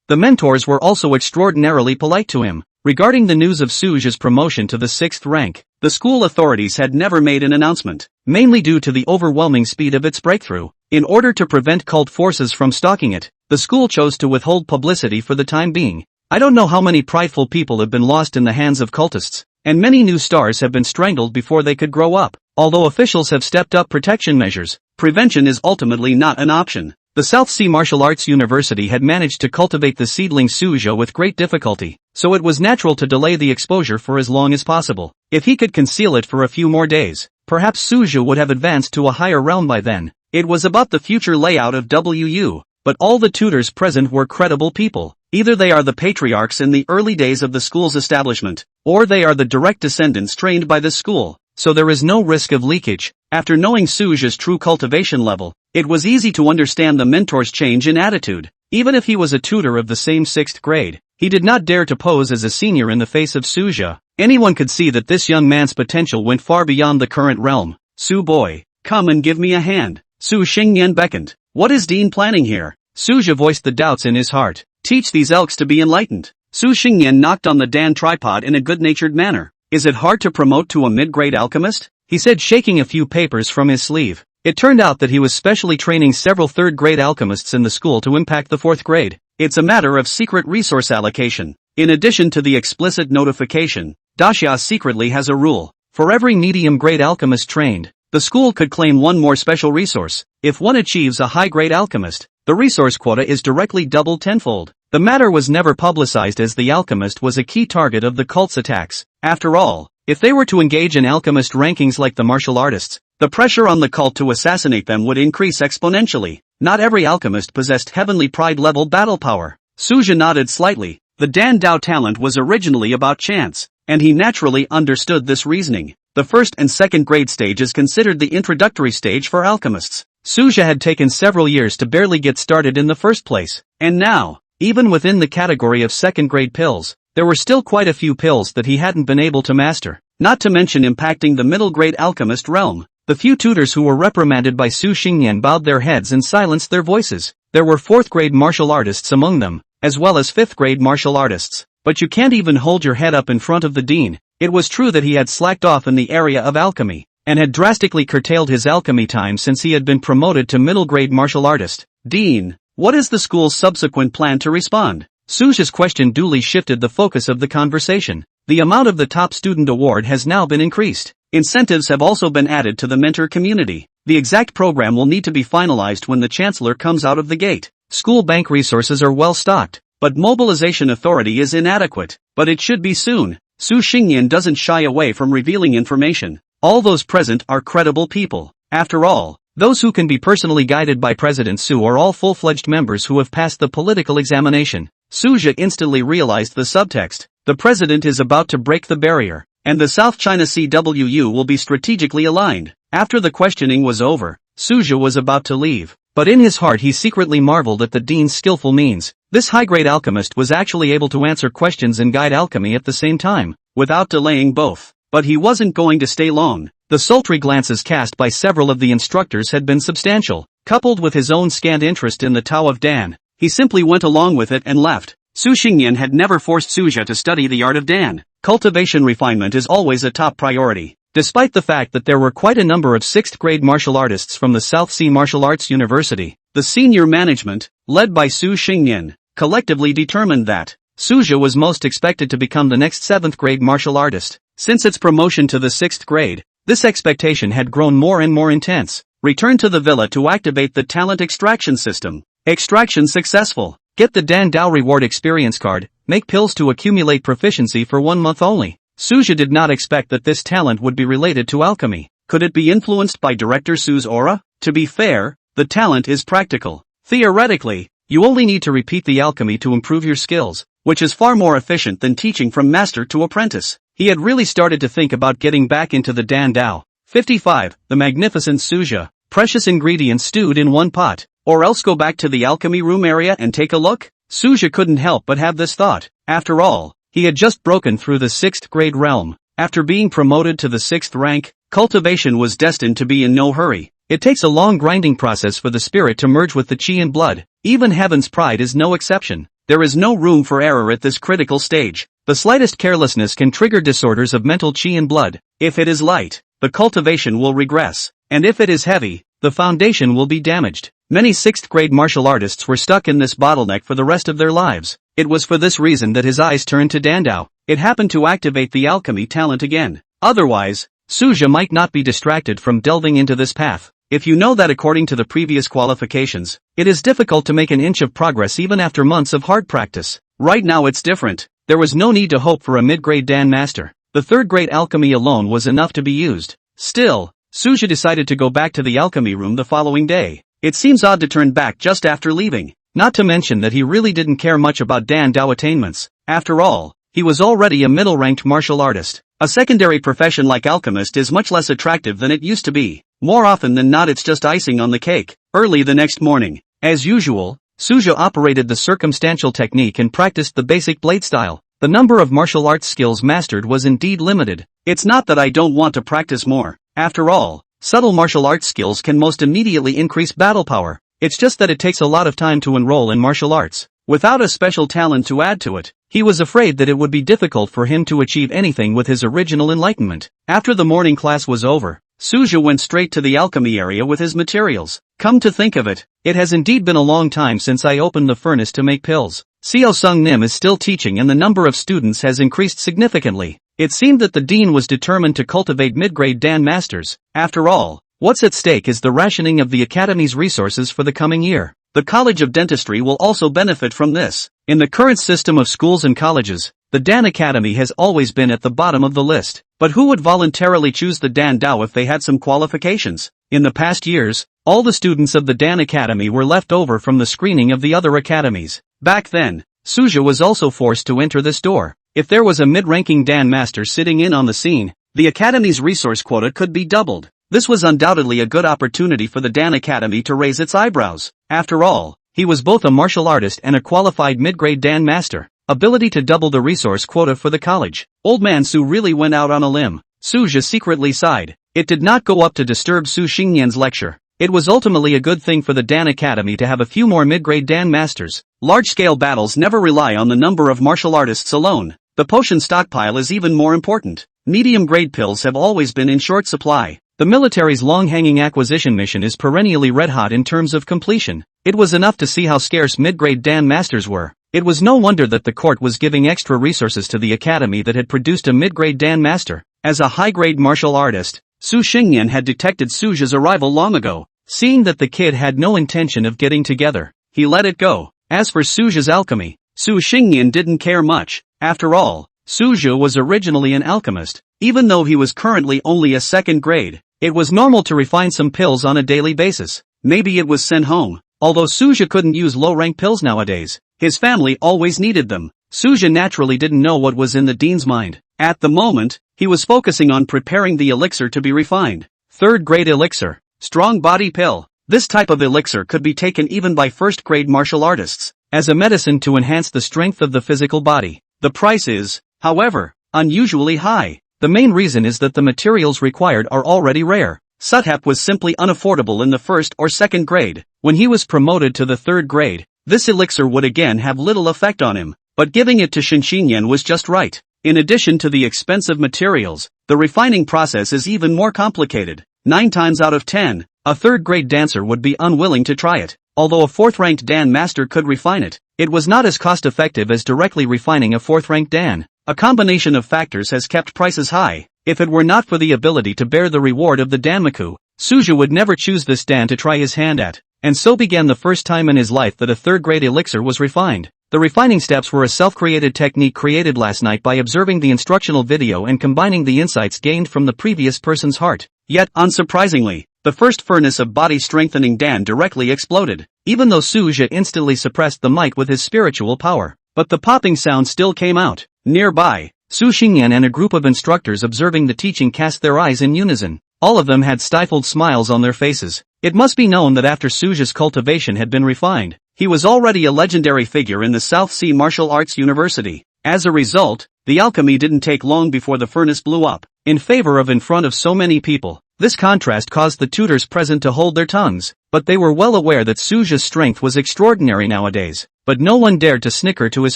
The mentors were also extraordinarily polite to him. Regarding the news of Suzhou's promotion to the 6th rank, the school authorities had never made an announcement, mainly due to the overwhelming speed of its breakthrough. In order to prevent cult forces from stalking it, the school chose to withhold publicity for the time being. I don't know how many prideful people have been lost in the hands of cultists, and many new stars have been strangled before they could grow up. Although officials have stepped up protection measures, prevention is ultimately not an option. The South Sea Martial Arts University had managed to cultivate the seedling Suzhou with great difficulty, so it was natural to delay the exposure for as long as possible. If he could conceal it for a few more days, perhaps Suzhou would have advanced to a higher realm by then. It was about the future layout of WU, but all the tutors present were credible people. Either they are the patriarchs in the early days of the school's establishment, or they are the direct descendants trained by the school, so there is no risk of leakage. After knowing Suzhou's true cultivation level, it was easy to understand the mentor's change in attitude. Even if he was a tutor of the same 6th grade, he did not dare to pose as a senior in the face of Suzhou. Anyone could see that this young man's potential went far beyond the current realm. Su boy, come and give me a hand. Su Xingyan beckoned. What is Dean planning here? Suzhou voiced the doubts in his heart. Teach these elks to be enlightened. Su Xingyan knocked on the Dan tripod in a good-natured manner. Is it hard to promote to a mid-grade alchemist? He said, shaking a few papers from his sleeve. It turned out that he was specially training several third-grade alchemists in the school to impact the fourth grade. It's a matter of secret resource allocation. In addition to the explicit notification, Daxia secretly has a rule. For every medium-grade alchemist trained, the school could claim one more special resource. If one achieves a high-grade alchemist, the resource quota is directly doubled tenfold. The matter was never publicized as the alchemist was a key target of the cult's attacks. After all, if they were to engage in alchemist rankings like the martial artists, the pressure on the cult to assassinate them would increase exponentially. Not every alchemist possessed heavenly pride-level battle power. Suja nodded slightly. The Dan Dao talent was originally about chance, and he naturally understood this reasoning. The first and second grade stage is considered the introductory stage for alchemists. Suja had taken several years to barely get started in the first place, and now, even within the category of second-grade pills, there were still quite a few pills that he hadn't been able to master, not to mention impacting the middle-grade alchemist realm. The few tutors who were reprimanded by Su Xingyan bowed their heads and silenced their voices. There were fourth-grade martial artists among them, as well as fifth-grade martial artists. But you can't even hold your head up in front of the dean. It was true that he had slacked off in the area of alchemy, and had drastically curtailed his alchemy time since he had been promoted to middle-grade martial artist. Dean, what is the school's subsequent plan to respond? Suja's question duly shifted the focus of the conversation. The amount of the top student award has now been increased. Incentives have also been added to the mentor community. The exact program will need to be finalized when the chancellor comes out of the gate. School bank resources are well stocked, but mobilization authority is inadequate. But it should be soon. Su Xingyan doesn't shy away from revealing information. All those present are credible people. After all, those who can be personally guided by President Su are all full-fledged members who have passed the political examination. Suja instantly realized the subtext. The president is about to break the barrier, and the South China CWU will be strategically aligned. After the questioning was over, Suja was about to leave, but in his heart he secretly marveled at the dean's skillful means. This high-grade alchemist was actually able to answer questions and guide alchemy at the same time, without delaying both. But he wasn't going to stay long. The sultry glances cast by several of the instructors had been substantial. Coupled with his own scant interest in the Tao of Dan, he simply went along with it and left. Su Xingyan had never forced Suja to study the art of Dan. Cultivation refinement is always a top priority. Despite the fact that there were quite a number of 6th-grade martial artists from the South Sea Martial Arts University, the senior management, led by Su Xingyan, collectively determined that Suja was most expected to become the next 7th-grade martial artist. Since its promotion to the 6th grade, this expectation had grown more and more intense. Return to the villa to activate the talent extraction system. Extraction successful. Get the Dan Dao reward experience card. Make pills to accumulate proficiency for 1 month only. Suja did not expect that this talent would be related to alchemy. Could it be influenced by Director Su's aura? To be fair, the talent is practical. Theoretically, you only need to repeat the alchemy to improve your skills, which is far more efficient than teaching from master to apprentice. He had really started to think about getting back into the Dan Dao. 55. The magnificent Suja. Precious ingredients stewed in one pot. Or else go back to the alchemy room area and take a look? Suja couldn't help but have this thought. After all, he had just broken through the 6th grade realm. After being promoted to the 6th rank, cultivation was destined to be in no hurry. It takes a long grinding process for the spirit to merge with the chi and blood. Even Heaven's Pride is no exception. There is no room for error at this critical stage. The slightest carelessness can trigger disorders of mental chi and blood. If it is light, the cultivation will regress. And if it is heavy, the foundation will be damaged. Many 6th grade martial artists were stuck in this bottleneck for the rest of their lives. It was for this reason that his eyes turned to Dandao. It happened to activate the alchemy talent again. Otherwise, Suja might not be distracted from delving into this path. If you know that according to the previous qualifications, it is difficult to make an inch of progress even after months of hard practice. Right now it's different. There was no need to hope for a mid-grade Dan master. The 3rd grade alchemy alone was enough to be used. Still, Suja decided to go back to the alchemy room the following day. It seems odd to turn back just after leaving. Not to mention that he really didn't care much about Dan Dao attainments. After all, he was already a middle-ranked martial artist. A secondary profession like alchemist is much less attractive than it used to be. More often than not it's just icing on the cake. Early the next morning, as usual, Suja operated the circumstantial technique and practiced the basic blade style. The number of martial arts skills mastered was indeed limited. It's not that I don't want to practice more. After all, subtle martial arts skills can most immediately increase battle power. It's just that it takes a lot of time to enroll in martial arts. Without a special talent to add to it, he was afraid that it would be difficult for him to achieve anything with his original enlightenment. After the morning class was over, Suja went straight to the alchemy area with his materials. Come to think of it, it has indeed been a long time since I opened the furnace to make pills. Seo Sung Nim is still teaching and the number of students has increased significantly. It seemed that the dean was determined to cultivate mid-grade Dan masters. After all, what's at stake is the rationing of the academy's resources for the coming year. The College of Dentistry will also benefit from this. In the current system of schools and colleges, the Dan Academy has always been at the bottom of the list. But who would voluntarily choose the Dan Dao if they had some qualifications? In the past years, all the students of the Dan Academy were left over from the screening of the other academies. Back then, Suja was also forced to enter this door. If there was a mid-ranking Dan master sitting in on the scene, the Academy's resource quota could be doubled. This was undoubtedly a good opportunity for the Dan Academy to raise its eyebrows. After all, he was both a martial artist and a qualified mid-grade Dan master. Ability to double the resource quota for the college. Old man Su really went out on a limb. Suja secretly sighed. It did not go up to disturb Su Xingyan's lecture. It was ultimately a good thing for the Dan Academy to have a few more mid-grade Dan masters. Large-scale battles never rely on the number of martial artists alone. The potion stockpile is even more important. Medium-grade pills have always been in short supply. The military's long-hanging acquisition mission is perennially red-hot in terms of completion. It was enough to see how scarce mid-grade Dan masters were. It was no wonder that the court was giving extra resources to the academy that had produced a mid-grade Dan master. As a high-grade martial artist, Su Xingyan had detected Suja's arrival long ago. Seeing that the kid had no intention of getting together, he let it go. As for Suja's alchemy, Su Xingyan didn't care much. After all, Suja was originally an alchemist. Even though he was currently only a second grade, it was normal to refine some pills on a daily basis. Maybe it was sent home. Although Suja couldn't use low-rank pills nowadays, his family always needed them. Suja naturally didn't know what was in the dean's mind. At the moment, he was focusing on preparing the elixir to be refined. Third-grade elixir. Strong body pill. This type of elixir could be taken even by first-grade martial artists, as a medicine to enhance the strength of the physical body. The price is, however, unusually high. The main reason is that the materials required are already rare. Suthep was simply unaffordable in the first or second grade. When he was promoted to the third grade, this elixir would again have little effect on him, but giving it to Xinxian was just right. In addition to the expensive materials, the refining process is even more complicated. 9 times out of 10, a third-grade dancer would be unwilling to try it. Although a fourth-ranked Dan master could refine it, it was not as cost-effective as directly refining a fourth-ranked Dan. A combination of factors has kept prices high. If it were not for the ability to bear the reward of the Danmaku, Suja would never choose this Dan to try his hand at. And so began the first time in his life that a third-grade elixir was refined. The refining steps were a self-created technique created last night by observing the instructional video and combining the insights gained from the previous person's heart. Yet, unsurprisingly, the first furnace of body-strengthening Dan directly exploded, even though Suja instantly suppressed the might with his spiritual power. But the popping sound still came out. Nearby, Su Xingyan and a group of instructors observing the teaching cast their eyes in unison. All of them had stifled smiles on their faces. It must be known that after Suja's cultivation had been refined, he was already a legendary figure in the South Sea Martial Arts University. As a result, the alchemy didn't take long before the furnace blew up, in favor of in front of so many people. This contrast caused the tutors present to hold their tongues, but they were well aware that Suja's strength was extraordinary nowadays. But no one dared to snicker to his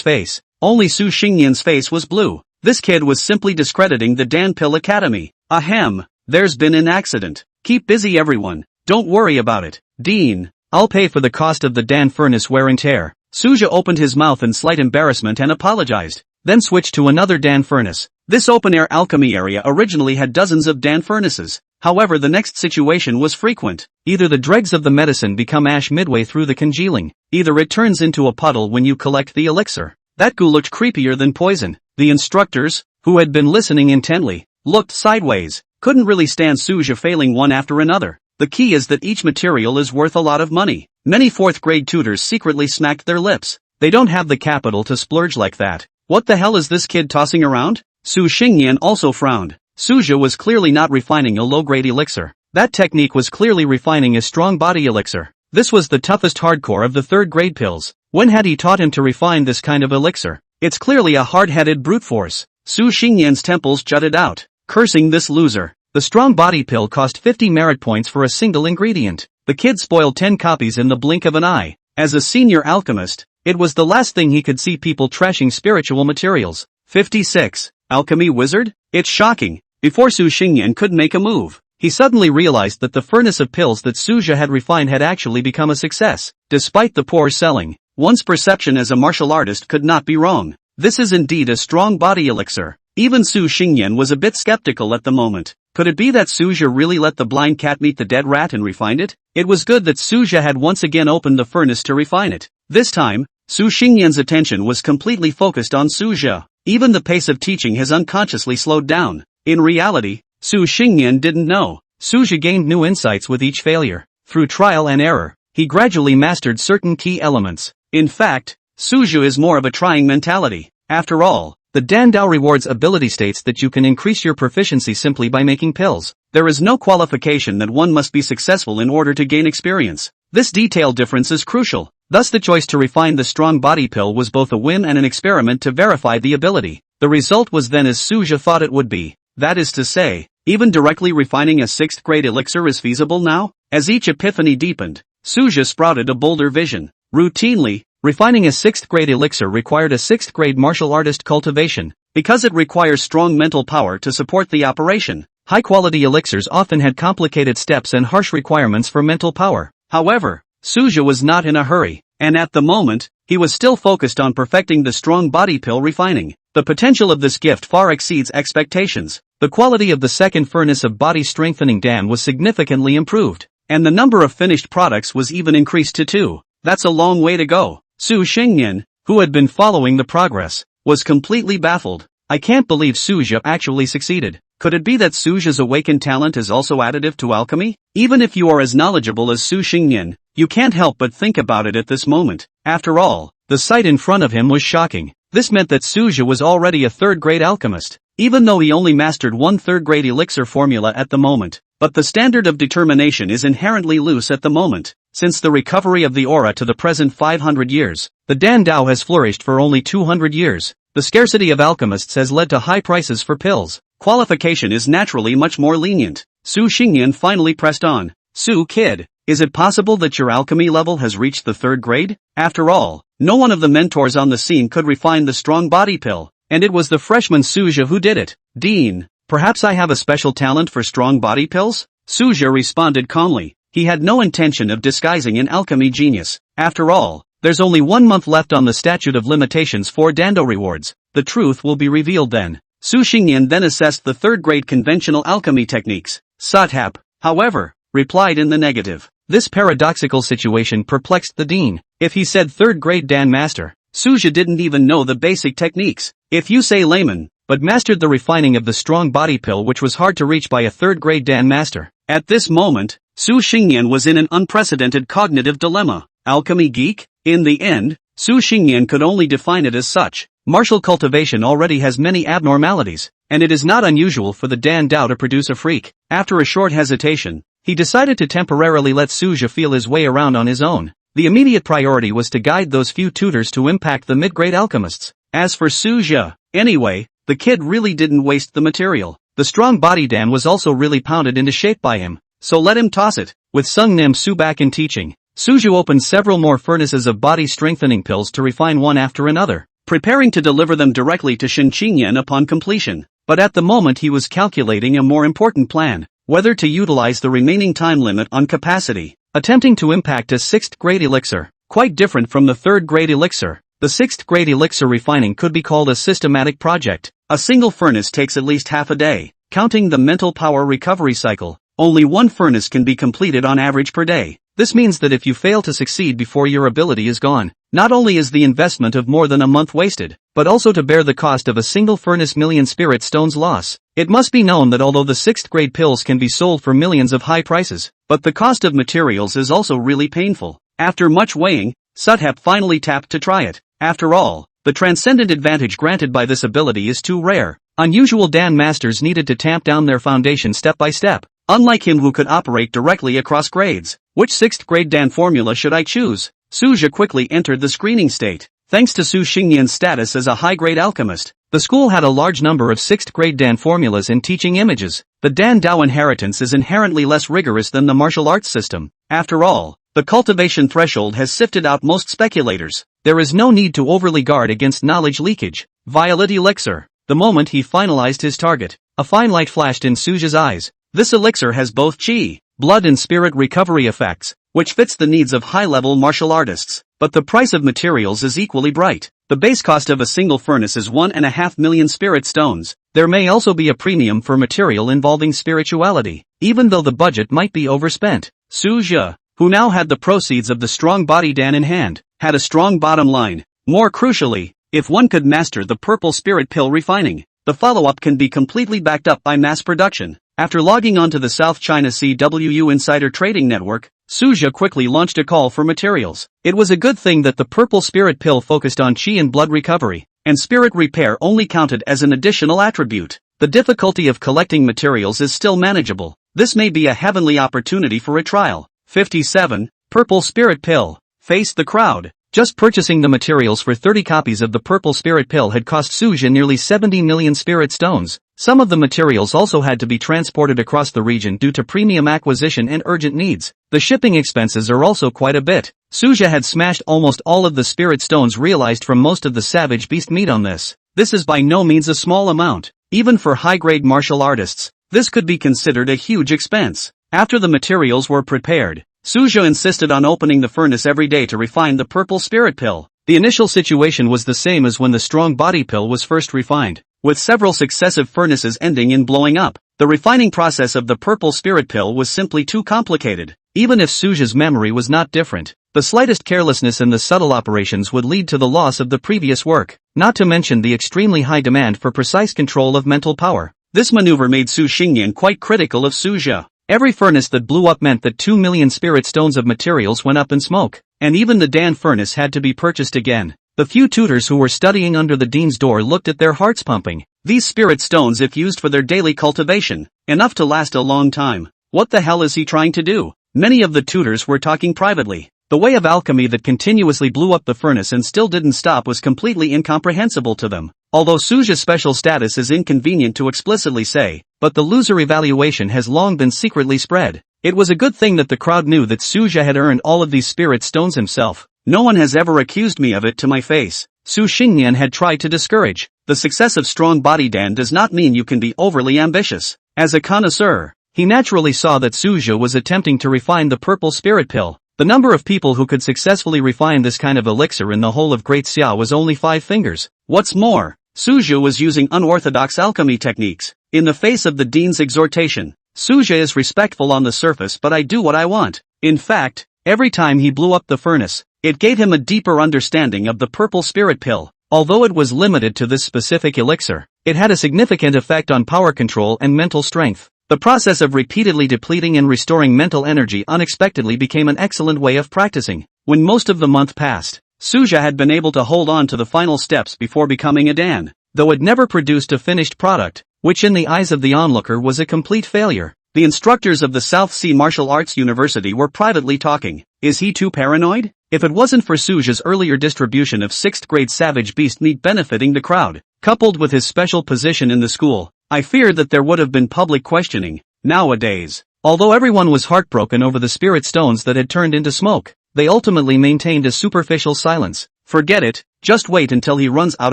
face. Only Su Xingyan's face was blue. This kid was simply discrediting the Dan Pill Academy. Ahem, there's been an accident. Keep busy everyone. Don't worry about it. Dean, I'll pay for the cost of the Dan furnace wear and tear. Suja opened his mouth in slight embarrassment and apologized, then switched to another Dan furnace. This open-air alchemy area originally had dozens of Dan furnaces. However, the next situation was frequent. Either the dregs of the medicine become ash midway through the congealing, either it turns into a puddle when you collect the elixir. That goo looked creepier than poison. The instructors, who had been listening intently, looked sideways. Couldn't really stand Suja failing one after another. The key is that each material is worth a lot of money. Many fourth-grade tutors secretly smacked their lips. They don't have the capital to splurge like that. What the hell is this kid tossing around? Su Xingyan also frowned. Suja was clearly not refining a low-grade elixir. That technique was clearly refining a strong body elixir. This was the toughest hardcore of the third-grade pills. When had he taught him to refine this kind of elixir? It's clearly a hard-headed brute force. Su Xingyan's temples jutted out, cursing this loser. The strong body pill cost 50 merit points for a single ingredient. The kid spoiled 10 copies in the blink of an eye. As a senior alchemist, it was the last thing he could see people trashing spiritual materials. 56. Alchemy wizard? It's shocking. Before Su Xingyan could make a move, he suddenly realized that the furnace of pills that Suja had refined had actually become a success. Despite the poor selling, one's perception as a martial artist could not be wrong. This is indeed a strong body elixir. Even Su Xingyan was a bit skeptical at the moment. Could it be that Suja really let the blind cat meet the dead rat and refined it? It was good that Suja had once again opened the furnace to refine it. This time, Su Xingyan's attention was completely focused on Suja. Even the pace of teaching has unconsciously slowed down. In reality, Su Xingyan didn't know. Suja gained new insights with each failure. Through trial and error, he gradually mastered certain key elements. In fact, Suja is more of a trying mentality. After all, the Dandao Rewards ability states that you can increase your proficiency simply by making pills. There is no qualification that one must be successful in order to gain experience. This detailed difference is crucial. Thus the choice to refine the strong body pill was both a win and an experiment to verify the ability. The result was then as Suja thought it would be. That is to say, even directly refining a 6th grade elixir is feasible now? As each epiphany deepened, Suja sprouted a bolder vision. Routinely, refining a 6th grade elixir required a 6th grade martial artist cultivation, because it requires strong mental power to support the operation. High-quality elixirs often had complicated steps and harsh requirements for mental power. However, Suja was not in a hurry, and at the moment, he was still focused on perfecting the strong body pill refining. The potential of this gift far exceeds expectations. The quality of the second furnace of body strengthening dam was significantly improved, and the number of finished products was even increased to 2. That's a long way to go. Su Xingyan, who had been following the progress, was completely baffled. I can't believe Suja actually succeeded. Could it be that Suja's awakened talent is also additive to alchemy? Even if you are as knowledgeable as Su Xingyan, you can't help but think about it at this moment. After all, the sight in front of him was shocking. This meant that Suja was already a 3rd grade alchemist, even though he only mastered one 3rd grade elixir formula at the moment. But the standard of determination is inherently loose at the moment. Since the recovery of the aura to the present 500 years, the Dandao has flourished for only 200 years. The scarcity of alchemists has led to high prices for pills. Qualification is naturally much more lenient. Su Xingyan finally pressed on. Su kid, is it possible that your alchemy level has reached the 3rd grade? After all, no one of the mentors on the scene could refine the strong body pill, and it was the freshman Suja who did it. Dean, perhaps I have a special talent for strong body pills? Suja responded calmly. He had no intention of disguising an alchemy genius. After all, there's only 1 month left on the statute of limitations for Dando rewards. The truth will be revealed then. Su Xingyan then assessed the 3rd grade conventional alchemy techniques. Sathap, however, replied in the negative. This paradoxical situation perplexed the dean. If he said 3rd grade Dan master, Suja didn't even know the basic techniques. If you say layman, but mastered the refining of the strong body pill which was hard to reach by a 3rd grade Dan master. At this moment, Su Xingyan was in an unprecedented cognitive dilemma. Alchemy geek? In the end, Su Xingyan could only define it as such. Martial cultivation already has many abnormalities, and it is not unusual for the Dan Dao to produce a freak. After a short hesitation, he decided to temporarily let Suja feel his way around on his own. The immediate priority was to guide those few tutors to impact the mid-grade alchemists. As for Suja, anyway, the kid really didn't waste the material. The strong body Dan was also really pounded into shape by him, so let him toss it. With Sung Nim Su back in teaching, Suju opened several more furnaces of body strengthening pills to refine one after another, preparing to deliver them directly to Shin Qingyan upon completion. But at the moment he was calculating a more important plan, whether to utilize the remaining time limit on capacity, attempting to impact a 6th grade elixir, quite different from the 3rd grade elixir. The 6th grade elixir refining could be called a systematic project. A single furnace takes at least half a day. Counting the mental power recovery cycle, only one furnace can be completed on average per day. This means that if you fail to succeed before your ability is gone, not only is the investment of more than a month wasted, but also to bear the cost of a single furnace million spirit stones loss. It must be known that although the 6th grade pills can be sold for millions of high prices, but the cost of materials is also really painful. After much weighing, Suthep finally tapped to try it. After all, the transcendent advantage granted by this ability is too rare. Unusual Dan masters needed to tamp down their foundation step by step. Unlike him who could operate directly across grades. Which 6th grade Dan formula should I choose? Suja quickly entered the screening state. Thanks to Su Xingyan's status as a high-grade alchemist, the school had a large number of 6th grade Dan formulas in teaching images. The Dan Dao inheritance is inherently less rigorous than the martial arts system. After all, the cultivation threshold has sifted out most speculators. There is no need to overly guard against knowledge leakage. Violet elixir. The moment he finalized his target, a fine light flashed in Suja's eyes. This elixir has both chi, blood and spirit recovery effects, which fits the needs of high-level martial artists, but the price of materials is equally bright. The base cost of a single furnace is 1.5 million spirit stones. There may also be a premium for material involving spirituality, even though the budget might be overspent. Su Zhe, who now had the proceeds of the strong body Dan in hand, had a strong bottom line. More crucially, if one could master the purple spirit pill refining, the follow-up can be completely backed up by mass production. After logging onto the South China CWU Insider Trading Network, Su Zhe quickly launched a call for materials. It was a good thing that the purple spirit pill focused on chi and blood recovery, and spirit repair only counted as an additional attribute. The difficulty of collecting materials is still manageable. This may be a heavenly opportunity for a trial. 57. Purple spirit pill. Face the crowd. Just purchasing the materials for 30 copies of the purple spirit pill had cost Su Zhe nearly 70 million spirit stones. Some of the materials also had to be transported across the region due to premium acquisition and urgent needs. The shipping expenses are also quite a bit. Su Zhe had smashed almost all of the spirit stones realized from most of the savage beast meat on this. This is by no means a small amount. Even for high-grade martial artists, this could be considered a huge expense. After the materials were prepared, Su Zhe insisted on opening the furnace every day to refine the purple spirit pill. The initial situation was the same as when the strong body pill was first refined, with several successive furnaces ending in blowing up. The refining process of the purple spirit pill was simply too complicated. Even if Su Zhe's memory was not different, the slightest carelessness in the subtle operations would lead to the loss of the previous work, not to mention the extremely high demand for precise control of mental power. This maneuver made Su Xingyan quite critical of Su Zhe. Every furnace that blew up meant that 2 million spirit stones of materials went up in smoke, and even the Dan furnace had to be purchased again. The few tutors who were studying under the dean's door looked at their hearts pumping. These spirit stones, if used for their daily cultivation, enough to last a long time. What the hell is he trying to do? Many of the tutors were talking privately. The way of alchemy that continuously blew up the furnace and still didn't stop was completely incomprehensible to them. Although Su Zhe's special status is inconvenient to explicitly say, but the loser evaluation has long been secretly spread. It was a good thing that the crowd knew that Su Zhe had earned all of these spirit stones himself. No one has ever accused me of it to my face. Su Xingyan had tried to discourage. The success of strong body Dan does not mean you can be overly ambitious. As a connoisseur, he naturally saw that Su Zhe was attempting to refine the purple spirit pill. The number of people who could successfully refine this kind of elixir in the whole of Great Xia was only 5 fingers. What's more, Su Zhe was using unorthodox alchemy techniques. In the face of the dean's exhortation, Su Zhe is respectful on the surface, but I do what I want. In fact, every time he blew up the furnace, it gave him a deeper understanding of the purple spirit pill. Although it was limited to this specific elixir, it had a significant effect on power control and mental strength. The process of repeatedly depleting and restoring mental energy unexpectedly became an excellent way of practicing. When most of the month passed, Su Zhe had been able to hold on to the final steps before becoming a Dan, though it never produced a finished product, which in the eyes of the onlooker was a complete failure. The instructors of the South Sea Martial Arts University were privately talking. Is he too paranoid? If it wasn't for Su Zhe's earlier distribution of 6th grade savage beast meat benefiting the crowd, coupled with his special position in the school, I feared that there would have been public questioning. Nowadays, although everyone was heartbroken over the spirit stones that had turned into smoke, they ultimately maintained a superficial silence. Forget it, just wait until he runs out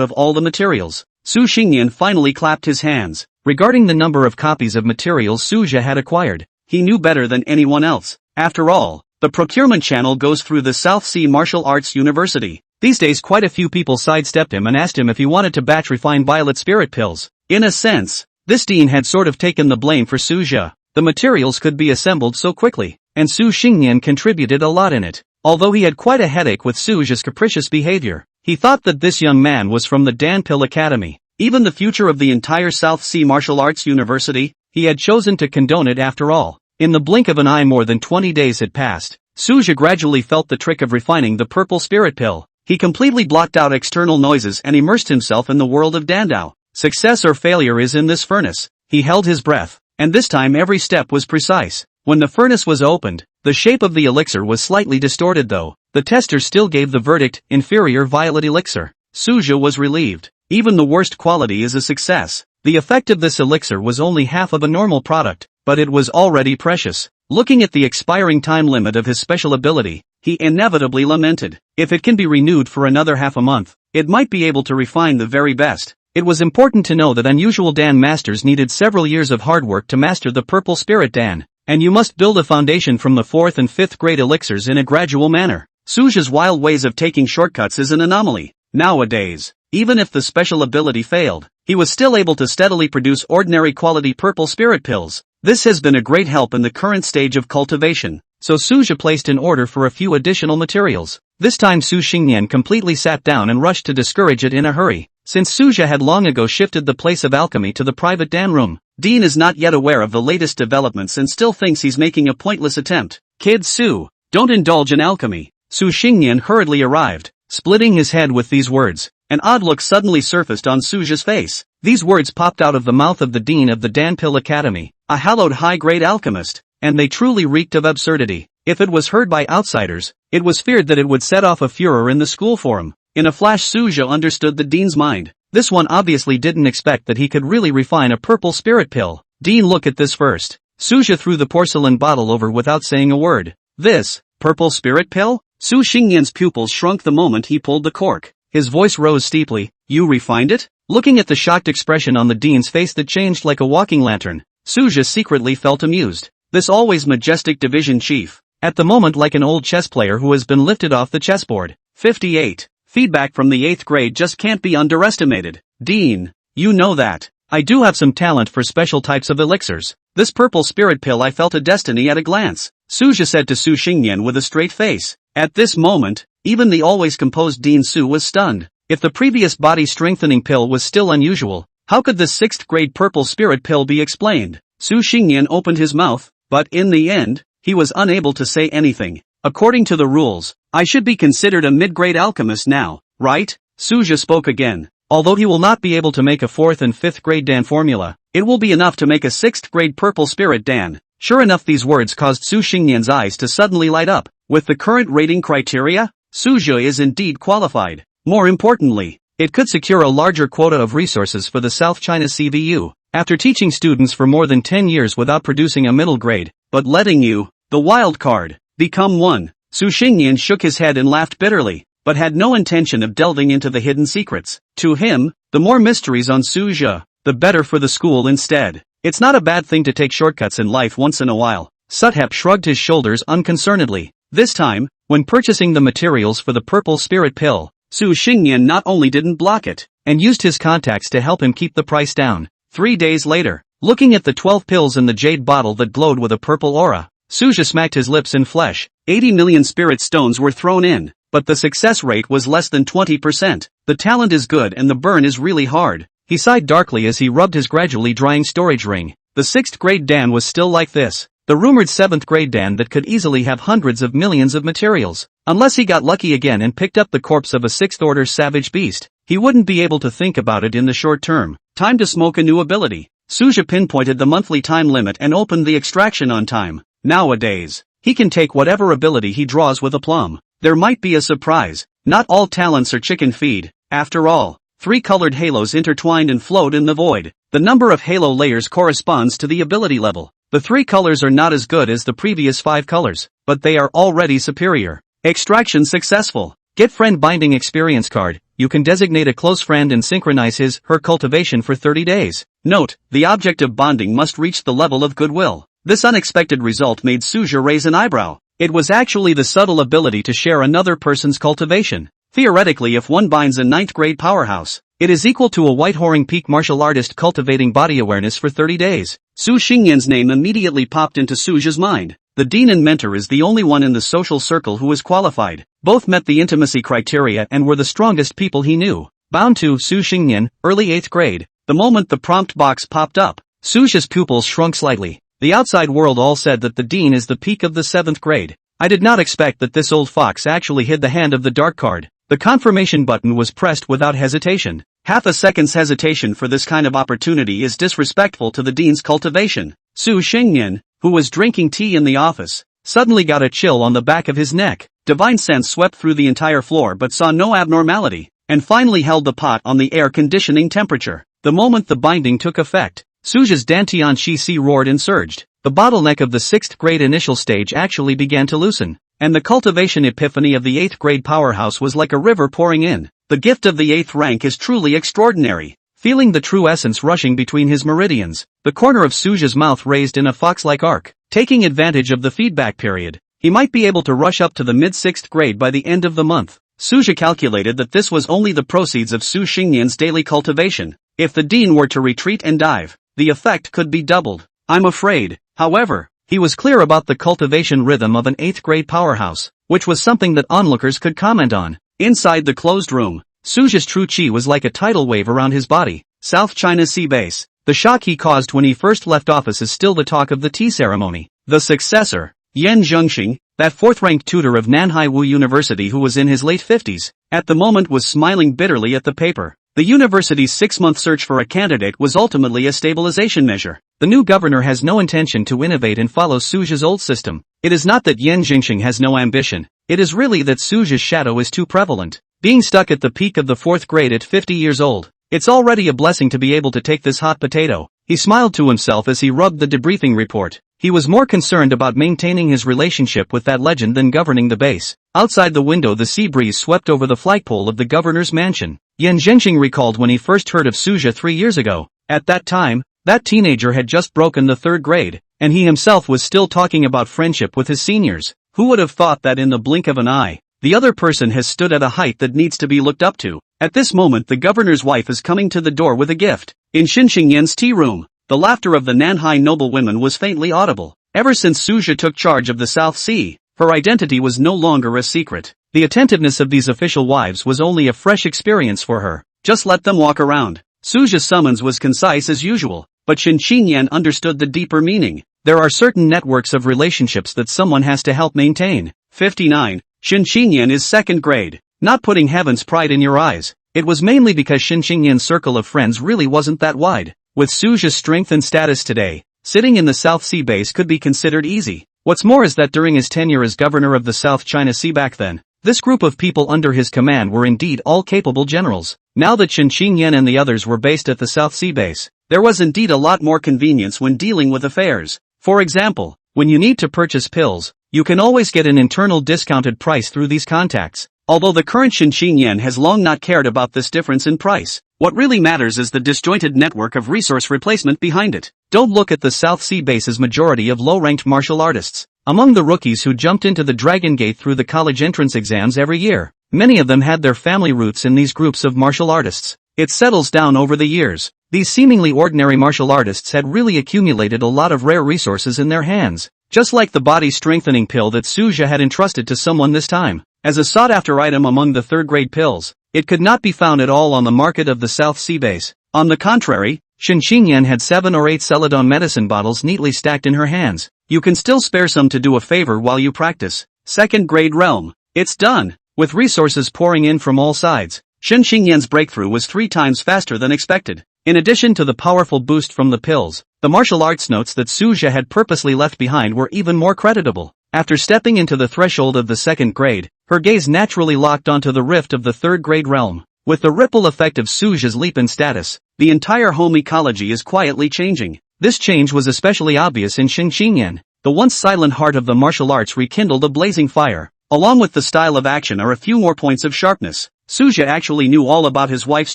of all the materials. Su Xingyan finally clapped his hands. Regarding the number of copies of materials Su Zhe had acquired, he knew better than anyone else. After all, the procurement channel goes through the South Sea Martial Arts University. These days quite a few people sidestepped him and asked him if he wanted to batch refine violet spirit pills. In a sense, this dean had sort of taken the blame for Su Zhe. The materials could be assembled so quickly, and Su Xingyan contributed a lot in it. Although he had quite a headache with Su Zhe's capricious behavior, he thought that this young man was from the Dan Pill Academy. Even the future of the entire South Sea Martial Arts University, he had chosen to condone it after all. In the blink of an eye more than 20 days had passed. Su Zhe gradually felt the trick of refining the purple spirit pill. He completely blocked out external noises and immersed himself in the world of Dandao. Success or failure is in this furnace. He held his breath, and this time every step was precise. When the furnace was opened, the shape of the elixir was slightly distorted though. The tester still gave the verdict, inferior violet elixir. Su Zhe was relieved. Even the worst quality is a success. The effect of this elixir was only half of a normal product, but it was already precious. Looking at the expiring time limit of his special ability, he inevitably lamented. If it can be renewed for another half a month, it might be able to refine the very best. It was important to know that unusual Dan masters needed several years of hard work to master the purple spirit Dan, and you must build a foundation from the 4th and 5th grade elixirs in a gradual manner. Suja's wild ways of taking shortcuts is an anomaly. Nowadays, even if the special ability failed, he was still able to steadily produce ordinary quality purple spirit pills. This has been a great help in the current stage of cultivation, so Suja placed an order for a few additional materials. This time Su Xingnian completely sat down and rushed to discourage it in a hurry, since Suja had long ago shifted the place of alchemy to the private Dan room. Dean is not yet aware of the latest developments and still thinks he's making a pointless attempt. Kid Su, don't indulge in alchemy. Su Xingnian hurriedly arrived, splitting his head with these words. An odd look suddenly surfaced on Suja's face. These words popped out of the mouth of the dean of the Danpil Academy, a hallowed high-grade alchemist, and they truly reeked of absurdity. If it was heard by outsiders, it was feared that it would set off a furor in the school forum. In a flash Suja understood the dean's mind. This one obviously didn't expect that he could really refine a purple spirit pill. Dean, look at this first. Suja threw the porcelain bottle over without saying a word. This, purple spirit pill? Su Xingnian's pupils shrunk the moment he pulled the cork. His voice rose steeply. You refined it? Looking at the shocked expression on the dean's face that changed like a walking lantern, Suja secretly felt amused. This always majestic division chief, at the moment like an old chess player who has been lifted off the chessboard. 58. Feedback from the 8th grade just can't be underestimated. Dean, you know that. I do have some talent for special types of elixirs. This purple spirit pill, I felt a destiny at a glance, Suja said to Su Xingnian with a straight face. At this moment, even the always composed Dean Su was stunned. If the previous body-strengthening pill was still unusual, how could this 6th grade purple spirit pill be explained? Su Xingnian opened his mouth, but in the end, he was unable to say anything. According to the rules, I should be considered a mid-grade alchemist now, right? Suja spoke again. Although he will not be able to make a 4th and 5th grade Dan formula, it will be enough to make a 6th grade purple spirit Dan. Sure enough, these words caused Su Xingnian's eyes to suddenly light up. With the current rating criteria, Suja is indeed qualified. More importantly, it could secure a larger quota of resources for the South China CVU. After teaching students for more than 10 years without producing a middle grade, but letting you, the wild card, become one. Su Xingnian shook his head and laughed bitterly, but had no intention of delving into the hidden secrets. To him, the more mysteries on Suja, the better for the school instead. It's not a bad thing to take shortcuts in life once in a while. Suthep shrugged his shoulders unconcernedly. This time, when purchasing the materials for the purple spirit pill, Su Xingnian not only didn't block it, and used his contacts to help him keep the price down. 3 days later, looking at the 12 pills in the jade bottle that glowed with a purple aura, Suja smacked his lips in flesh. 80 million spirit stones were thrown in, but the success rate was less than 20%. The talent is good and the burn is really hard. He sighed darkly as he rubbed his gradually drying storage ring. The 6th grade Dan was still like this. The rumored 7th grade Dan that could easily have hundreds of millions of materials. Unless he got lucky again and picked up the corpse of a 6th order savage beast, he wouldn't be able to think about it in the short term. Time to smoke a new ability. Suja pinpointed the monthly time limit and opened the extraction on time. Nowadays, he can take whatever ability he draws with aplomb. There might be a surprise. Not all talents are chicken feed. After all, 3 colored halos intertwined and flowed in the void. The number of halo layers corresponds to the ability level. The 3 colors are not as good as the previous 5 colors, but they are already superior. Extraction successful. Get friend binding experience card. You can designate a close friend and synchronize his/her cultivation for 30 days. Note, the object of bonding must reach the level of goodwill. This unexpected result made Suja raise an eyebrow. It was actually the subtle ability to share another person's cultivation. Theoretically, if one binds a 9th grade powerhouse, it is equal to a white-whoring peak martial artist cultivating body awareness for 30 days. Su Xingnian's name immediately popped into Suja's mind. The dean and mentor is the only one in the social circle who is qualified. Both met the intimacy criteria and were the strongest people he knew. Bound to Su Xingnian, early 8th grade. The moment the prompt box popped up, Suja's pupils shrunk slightly. The outside world all said that the dean is the peak of the 7th grade. I did not expect that this old fox actually hid the hand of the dark card. The confirmation button was pressed without hesitation. Half a second's hesitation for this kind of opportunity is disrespectful to the dean's cultivation. Su Xingnian, who was drinking tea in the office, suddenly got a chill on the back of his neck. Divine sense swept through the entire floor but saw no abnormality, and finally held the pot on the air conditioning temperature. The moment the binding took effect, Suja's Dantian Shi roared and surged. The bottleneck of the 6th grade initial stage actually began to loosen, and the cultivation epiphany of the 8th grade powerhouse was like a river pouring in. The gift of the 8th rank is truly extraordinary. feeling the true essence rushing between his meridians, the corner of Suja's mouth raised in a fox-like arc. Taking advantage of the feedback period, he might be able to rush up to the mid-6th grade by the end of the month. Suja calculated that this was only the proceeds of Su Xingyan's daily cultivation. If the dean were to retreat and dive, the effect could be doubled. I'm afraid, however, he was clear about the cultivation rhythm of an 8th grade powerhouse, which was something that onlookers could comment on. Inside the closed room, Suja's true chi was like a tidal wave around his body. South China Sea Base. The shock he caused when he first left office is still the talk of the tea ceremony. The successor, Yan Zhengxing, that 4th-ranked tutor of Nanhai University who was in his late 50s, at the moment was smiling bitterly at the paper. The university's 6-month search for a candidate was ultimately a stabilization measure. The new governor has no intention to innovate and follow Suja's old system. It is not that Yan Zhengxing has no ambition. It is really that Suja's shadow is too prevalent. Being stuck at the peak of the 4th grade at 50 years old, it's already a blessing to be able to take this hot potato. He smiled to himself as he rubbed the debriefing report. He was more concerned about maintaining his relationship with that legend than governing the base. Outside the window the sea breeze swept over the flagpole of the governor's mansion. Yan Zhengxing recalled when he first heard of Suja 3 years ago. At that time, that teenager had just broken the 3rd grade, and he himself was still talking about friendship with his seniors. Who would have thought that in the blink of an eye, the other person has stood at a height that needs to be looked up to? At this moment the governor's wife is coming to the door with a gift. In Xinxingyan's tea room, the laughter of the Nanhai noblewomen was faintly audible. Ever since Suja took charge of the South Sea, her identity was no longer a secret. The attentiveness of these official wives was only a fresh experience for her. Just let them walk around. Suja's summons was concise as usual, but Xinxingyan understood the deeper meaning. There are certain networks of relationships that someone has to help maintain. 59. Xinxingyan is 2nd grade. Not putting heaven's pride in your eyes, it was mainly because Xinxingyan's circle of friends really wasn't that wide. With Suja's strength and status today, sitting in the South Sea base could be considered easy. What's more is that during his tenure as governor of the South China Sea back then, this group of people under his command were indeed all capable generals. Now that Xinxingyan and the others were based at the South Sea base, there was indeed a lot more convenience when dealing with affairs. For example, when you need to purchase pills, you can always get an internal discounted price through these contacts. Although the current Xinxingyan has long not cared about this difference in price, what really matters is the disjointed network of resource replacement behind it. Don't look at the South Sea base's majority of low-ranked martial artists. Among the rookies who jumped into the Dragon Gate through the college entrance exams every year, many of them had their family roots in these groups of martial artists. It settles down over the years. These seemingly ordinary martial artists had really accumulated a lot of rare resources in their hands, just like the body-strengthening pill that Suja had entrusted to someone this time. As a sought-after item among the 3rd-grade pills, it could not be found at all on the market of the South Sea base. On the contrary, Xinxingyan had 7 or 8 Celadon medicine bottles neatly stacked in her hands. You can still spare some to do a favor while you practice. 2nd-grade realm. It's done. With resources pouring in from all sides, Xinxingyan's breakthrough was 3 times faster than expected. In addition to the powerful boost from the pills, the martial arts notes that Suja had purposely left behind were even more creditable. After stepping into the threshold of the 2nd grade, her gaze naturally locked onto the rift of the 3rd grade realm. With the ripple effect of Suja's leap in status, the entire home ecology is quietly changing. This change was especially obvious in Xinxingyan. The once silent heart of the martial arts rekindled a blazing fire. Along with the style of action are a few more points of sharpness. Suja actually knew all about his wife's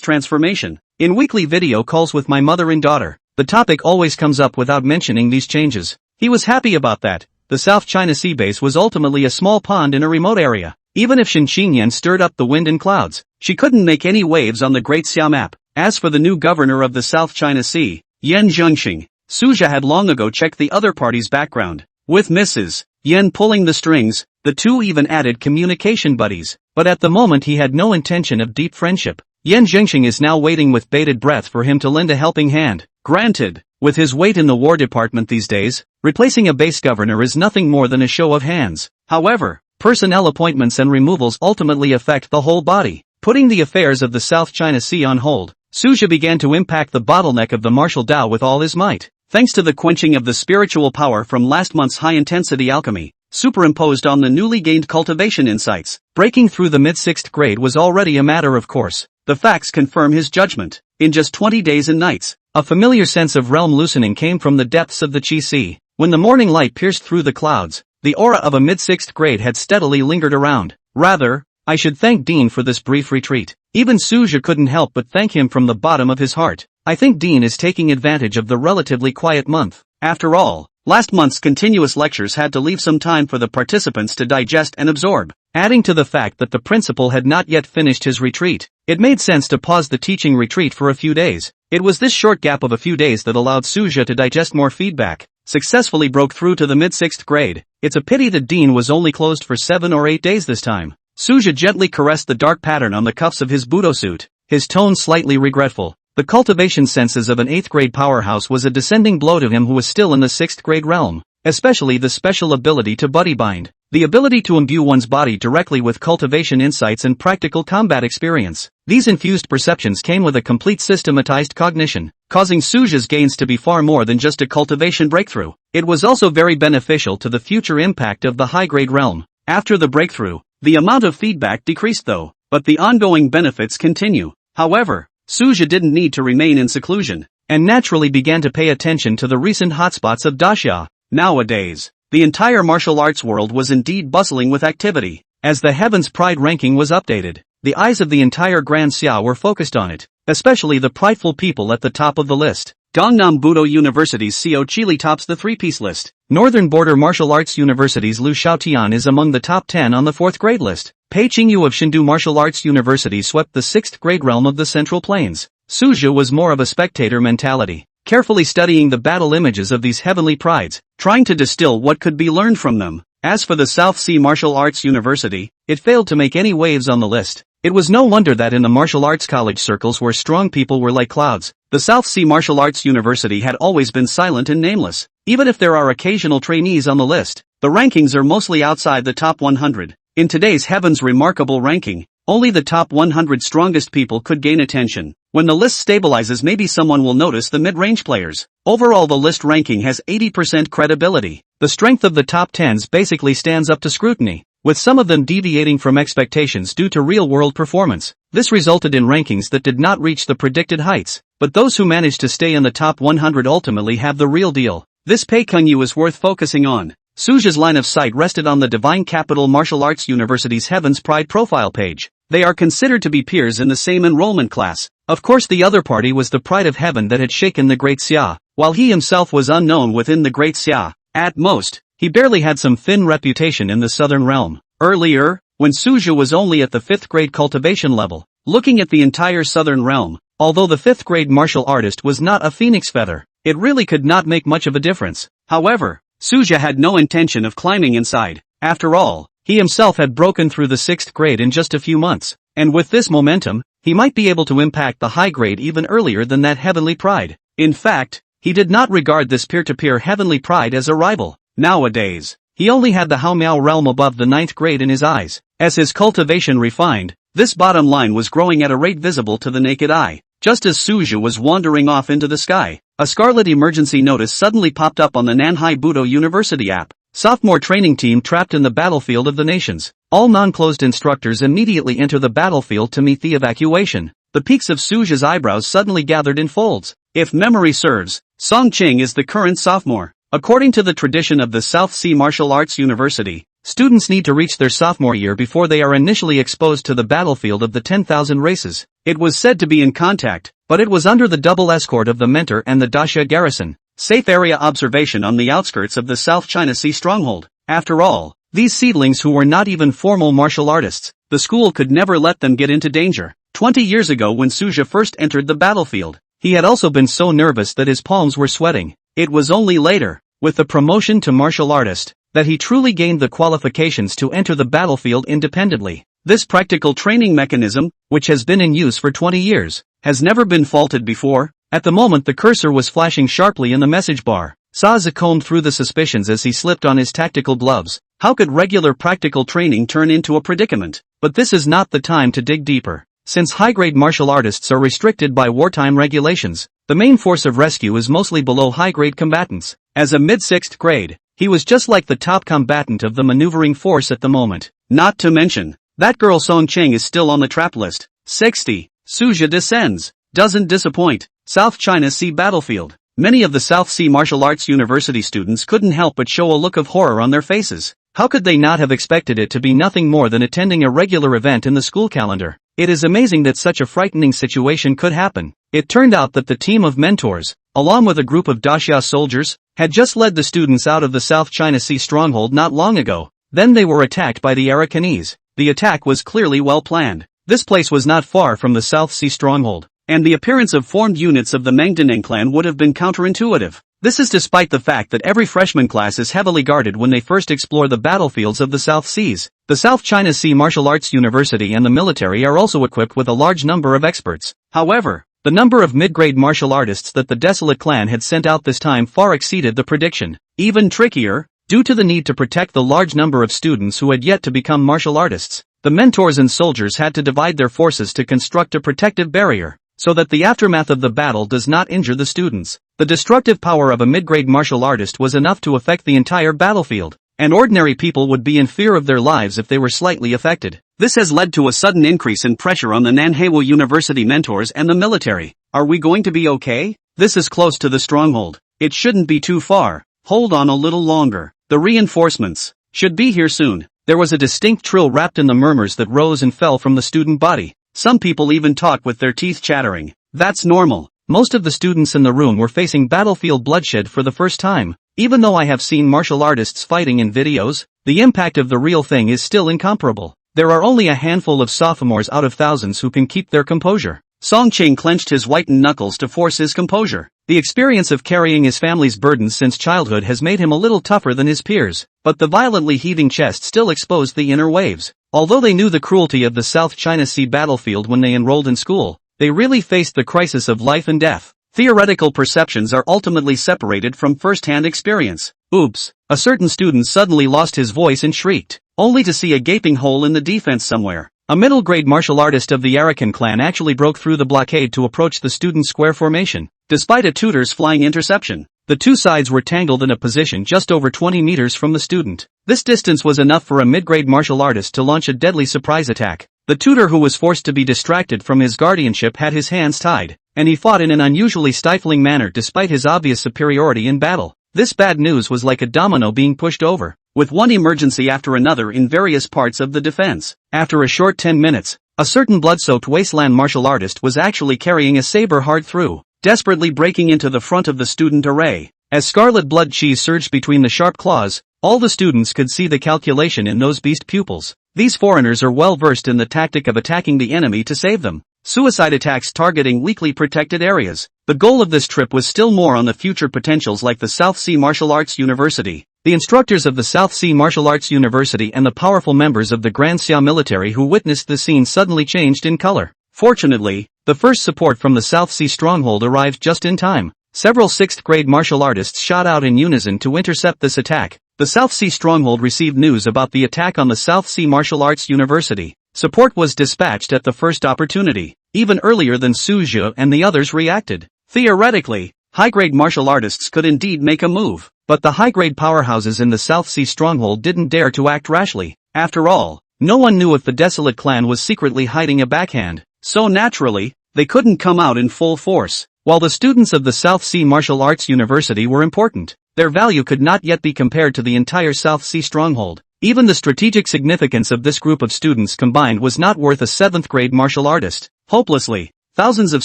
transformation. In weekly video calls with my mother and daughter, the topic always comes up without mentioning these changes. He was happy about that. The South China Sea base was ultimately a small pond in a remote area. Even if Xinxingyan stirred up the wind and clouds, she couldn't make any waves on the Great Xiao map. As for the new governor of the South China Sea, Yan Zhengxing, Suja had long ago checked the other party's background. With Mrs. Yan pulling the strings, the two even added communication buddies. But at the moment he had no intention of deep friendship. Yan Zhengxing is now waiting with bated breath for him to lend a helping hand. Granted, with his weight in the War Department these days, replacing a base governor is nothing more than a show of hands. However, personnel appointments and removals ultimately affect the whole body. Putting the affairs of the South China Sea on hold, Suja began to impact the bottleneck of the martial Tao with all his might. Thanks to the quenching of the spiritual power from last month's high-intensity alchemy, superimposed on the newly gained cultivation insights, breaking through the mid-6th grade was already a matter of course. The facts confirm his judgment. In just 20 days and nights, a familiar sense of realm loosening came from the depths of the Qi Sea. When the morning light pierced through the clouds, the aura of a mid-6th grade had steadily lingered around. Rather, I should thank Dean for this brief retreat. Even Suja couldn't help but thank him from the bottom of his heart. I think Dean is taking advantage of the relatively quiet month. After all, last month's continuous lectures had to leave some time for the participants to digest and absorb. Adding to the fact that the principal had not yet finished his retreat, it made sense to pause the teaching retreat for a few days. It was this short gap of a few days that allowed Suja to digest more feedback, successfully broke through to the mid-6th grade. It's a pity that Dean was only closed for 7 or 8 days this time. Suja gently caressed the dark pattern on the cuffs of his budo suit, his tone slightly regretful. The cultivation senses of an 8th grade powerhouse was a descending blow to him who was still in the 6th grade realm, especially the special ability to buddy bind. The ability to imbue one's body directly with cultivation insights and practical combat experience. These infused perceptions came with a complete systematized cognition, causing Suja's gains to be far more than just a cultivation breakthrough. It was also very beneficial to the future impact of the high-grade realm. After the breakthrough, the amount of feedback decreased though, but the ongoing benefits continue. However, Suja didn't need to remain in seclusion, and naturally began to pay attention to the recent hotspots of Daxia. Nowadays, the entire martial arts world was indeed bustling with activity. As the Heaven's Pride ranking was updated, the eyes of the entire Grand Xia were focused on it, especially the prideful people at the top of the list. Gangnam Budo University's Seo Chili tops the three-piece list. Northern Border Martial Arts University's Liu Shaotian is among the top 10 on the 4th grade list. Pei Qingyu of Shindu Martial Arts University swept the 6th grade realm of the Central Plains. Suja was more of a spectator mentality, carefully studying the battle images of these heavenly prides, trying to distill what could be learned from them. As for the South Sea Martial Arts University, it failed to make any waves on the list. It was no wonder that in the martial arts college circles where strong people were like clouds, the South Sea Martial Arts University had always been silent and nameless. Even if there are occasional trainees on the list, the rankings are mostly outside the top 100. In today's Heaven's remarkable ranking, only the top 100 strongest people could gain attention. When the list stabilizes, maybe someone will notice the mid-range players. Overall, the list ranking has 80% credibility. The strength of the top 10s basically stands up to scrutiny, with some of them deviating from expectations due to real-world performance. This resulted in rankings that did not reach the predicted heights, but those who managed to stay in the top 100 ultimately have the real deal. This Pei Kengyu is worth focusing on. Suja's line of sight rested on the Divine Capital Martial Arts University's Heaven's Pride profile page. They are considered to be peers in the same enrollment class. Of course, the other party was the Pride of Heaven that had shaken the Great Xia, while he himself was unknown within the Great Xia. At most, he barely had some thin reputation in the Southern Realm. Earlier, when Suja was only at the 5th grade cultivation level, looking at the entire Southern Realm, although the 5th grade martial artist was not a phoenix feather, it really could not make much of a difference. However, Suja had no intention of climbing inside. After all, he himself had broken through the 6th grade in just a few months, and with this momentum, he might be able to impact the high grade even earlier than that heavenly pride. In fact, he did not regard this peer-to-peer heavenly pride as a rival. Nowadays, he only had the Haomiao realm above the 9th grade in his eyes. As his cultivation refined, this bottom line was growing at a rate visible to the naked eye. Just as Suja was wandering off into the sky, a scarlet emergency notice suddenly popped up on the Nanhai Budo University app. Sophomore training team trapped in the battlefield of the nations. All non-closed instructors immediately enter the battlefield to meet the evacuation. The peaks of Suja's eyebrows suddenly gathered in folds. If memory serves, Song Qing is the current sophomore. According to the tradition of the South Sea Martial Arts University, students need to reach their sophomore year before they are initially exposed to the battlefield of the 10,000 races. It was said to be in contact, but it was under the double escort of the mentor and the Daxia garrison. Safe area observation on the outskirts of the South China Sea stronghold. After all, these seedlings who were not even formal martial artists, the school could never let them get into danger. 20 years ago when Suja first entered the battlefield, he had also been so nervous that his palms were sweating. It was only later, with the promotion to martial artist, that he truly gained the qualifications to enter the battlefield independently. This practical training mechanism, which has been in use for 20 years, has never been faulted before. At the moment the cursor was flashing sharply in the message bar. Saza combed through the suspicions as he slipped on his tactical gloves. How could regular practical training turn into a predicament? But this is not the time to dig deeper. Since high-grade martial artists are restricted by wartime regulations, the main force of rescue is mostly below high-grade combatants. As a mid-6th grade, he was just like the top combatant of the maneuvering force at the moment. Not to mention, that girl Song Cheng is still on the trap list. 60. Suja descends. Doesn't disappoint. South China Sea battlefield. Many of the South Sea Martial Arts University students couldn't help but show a look of horror on their faces. How could they not have expected it to be nothing more than attending a regular event in the school calendar? It is amazing that such a frightening situation could happen. It turned out that the team of mentors, along with a group of daxia soldiers, had just led the students out of the South China Sea stronghold not long ago. Then they were attacked by the Arakanese. The attack was clearly well planned. This place was not far from the South Sea stronghold, and the appearance of formed units of the Mangdaneng clan would have been counterintuitive. This is despite the fact that every freshman class is heavily guarded when they first explore the battlefields of the South Seas. The South China Sea Martial Arts University and the military are also equipped with a large number of experts. However, the number of mid-grade martial artists that the desolate clan had sent out this time far exceeded the prediction. Even trickier, due to the need to protect the large number of students who had yet to become martial artists, the mentors and soldiers had to divide their forces to construct a protective barrier, so that the aftermath of the battle does not injure the students. The destructive power of a mid-grade martial artist was enough to affect the entire battlefield, and ordinary people would be in fear of their lives if they were slightly affected. This has led to a sudden increase in pressure on the Manhwa University mentors and the military. Are we going to be okay? This is close to the stronghold. It shouldn't be too far. Hold on a little longer. The reinforcements should be here soon. There was a distinct trill wrapped in the murmurs that rose and fell from the student body. Some people even talked with their teeth chattering. That's normal. Most of the students in the room were facing battlefield bloodshed for the first time. Even though I have seen martial artists fighting in videos, the impact of the real thing is still incomparable. There are only a handful of sophomores out of thousands who can keep their composure. Song Ching clenched his whitened knuckles to force his composure. The experience of carrying his family's burdens since childhood has made him a little tougher than his peers, but the violently heaving chest still exposed the inner waves. Although they knew the cruelty of the South China Sea battlefield when they enrolled in school, they really faced the crisis of life and death. Theoretical perceptions are ultimately separated from first-hand experience. Oops! A certain student suddenly lost his voice and shrieked, only to see a gaping hole in the defense somewhere. A middle-grade martial artist of the Arakan clan actually broke through the blockade to approach the student square formation. Despite a tutor's flying interception, the two sides were tangled in a position just over 20 meters from the student. This distance was enough for a mid-grade martial artist to launch a deadly surprise attack. The tutor, who was forced to be distracted from his guardianship, had his hands tied, and he fought in an unusually stifling manner despite his obvious superiority in battle. This bad news was like a domino being pushed over, with one emergency after another in various parts of the defense. After a short 10 minutes, a certain blood-soaked wasteland martial artist was actually carrying a saber hard through, desperately breaking into the front of the student array. As scarlet blood cheese surged between the sharp claws, all the students could see the calculation in those beast pupils. These foreigners are well versed in the tactic of attacking the enemy to save them. Suicide attacks targeting weakly protected areas. The goal of this trip was still more on the future potentials like the South Sea Martial Arts University. The instructors of the South Sea Martial Arts University and the powerful members of the Grand Xia military who witnessed the scene suddenly changed in color. Fortunately, the first support from the South Sea stronghold arrived just in time. Several 6th grade martial artists shot out in unison to intercept this attack. The South Sea stronghold received news about the attack on the South Sea Martial Arts University. Support was dispatched at the first opportunity, even earlier than Su Zhe and the others reacted. Theoretically, high-grade martial artists could indeed make a move, but the high-grade powerhouses in the South Sea stronghold didn't dare to act rashly. After all, no one knew if the desolate clan was secretly hiding a backhand, so naturally, they couldn't come out in full force. While the students of the South Sea Martial Arts University were important, their value could not yet be compared to the entire South Sea stronghold. Even the strategic significance of this group of students combined was not worth a 7th grade martial artist. Hopelessly, thousands of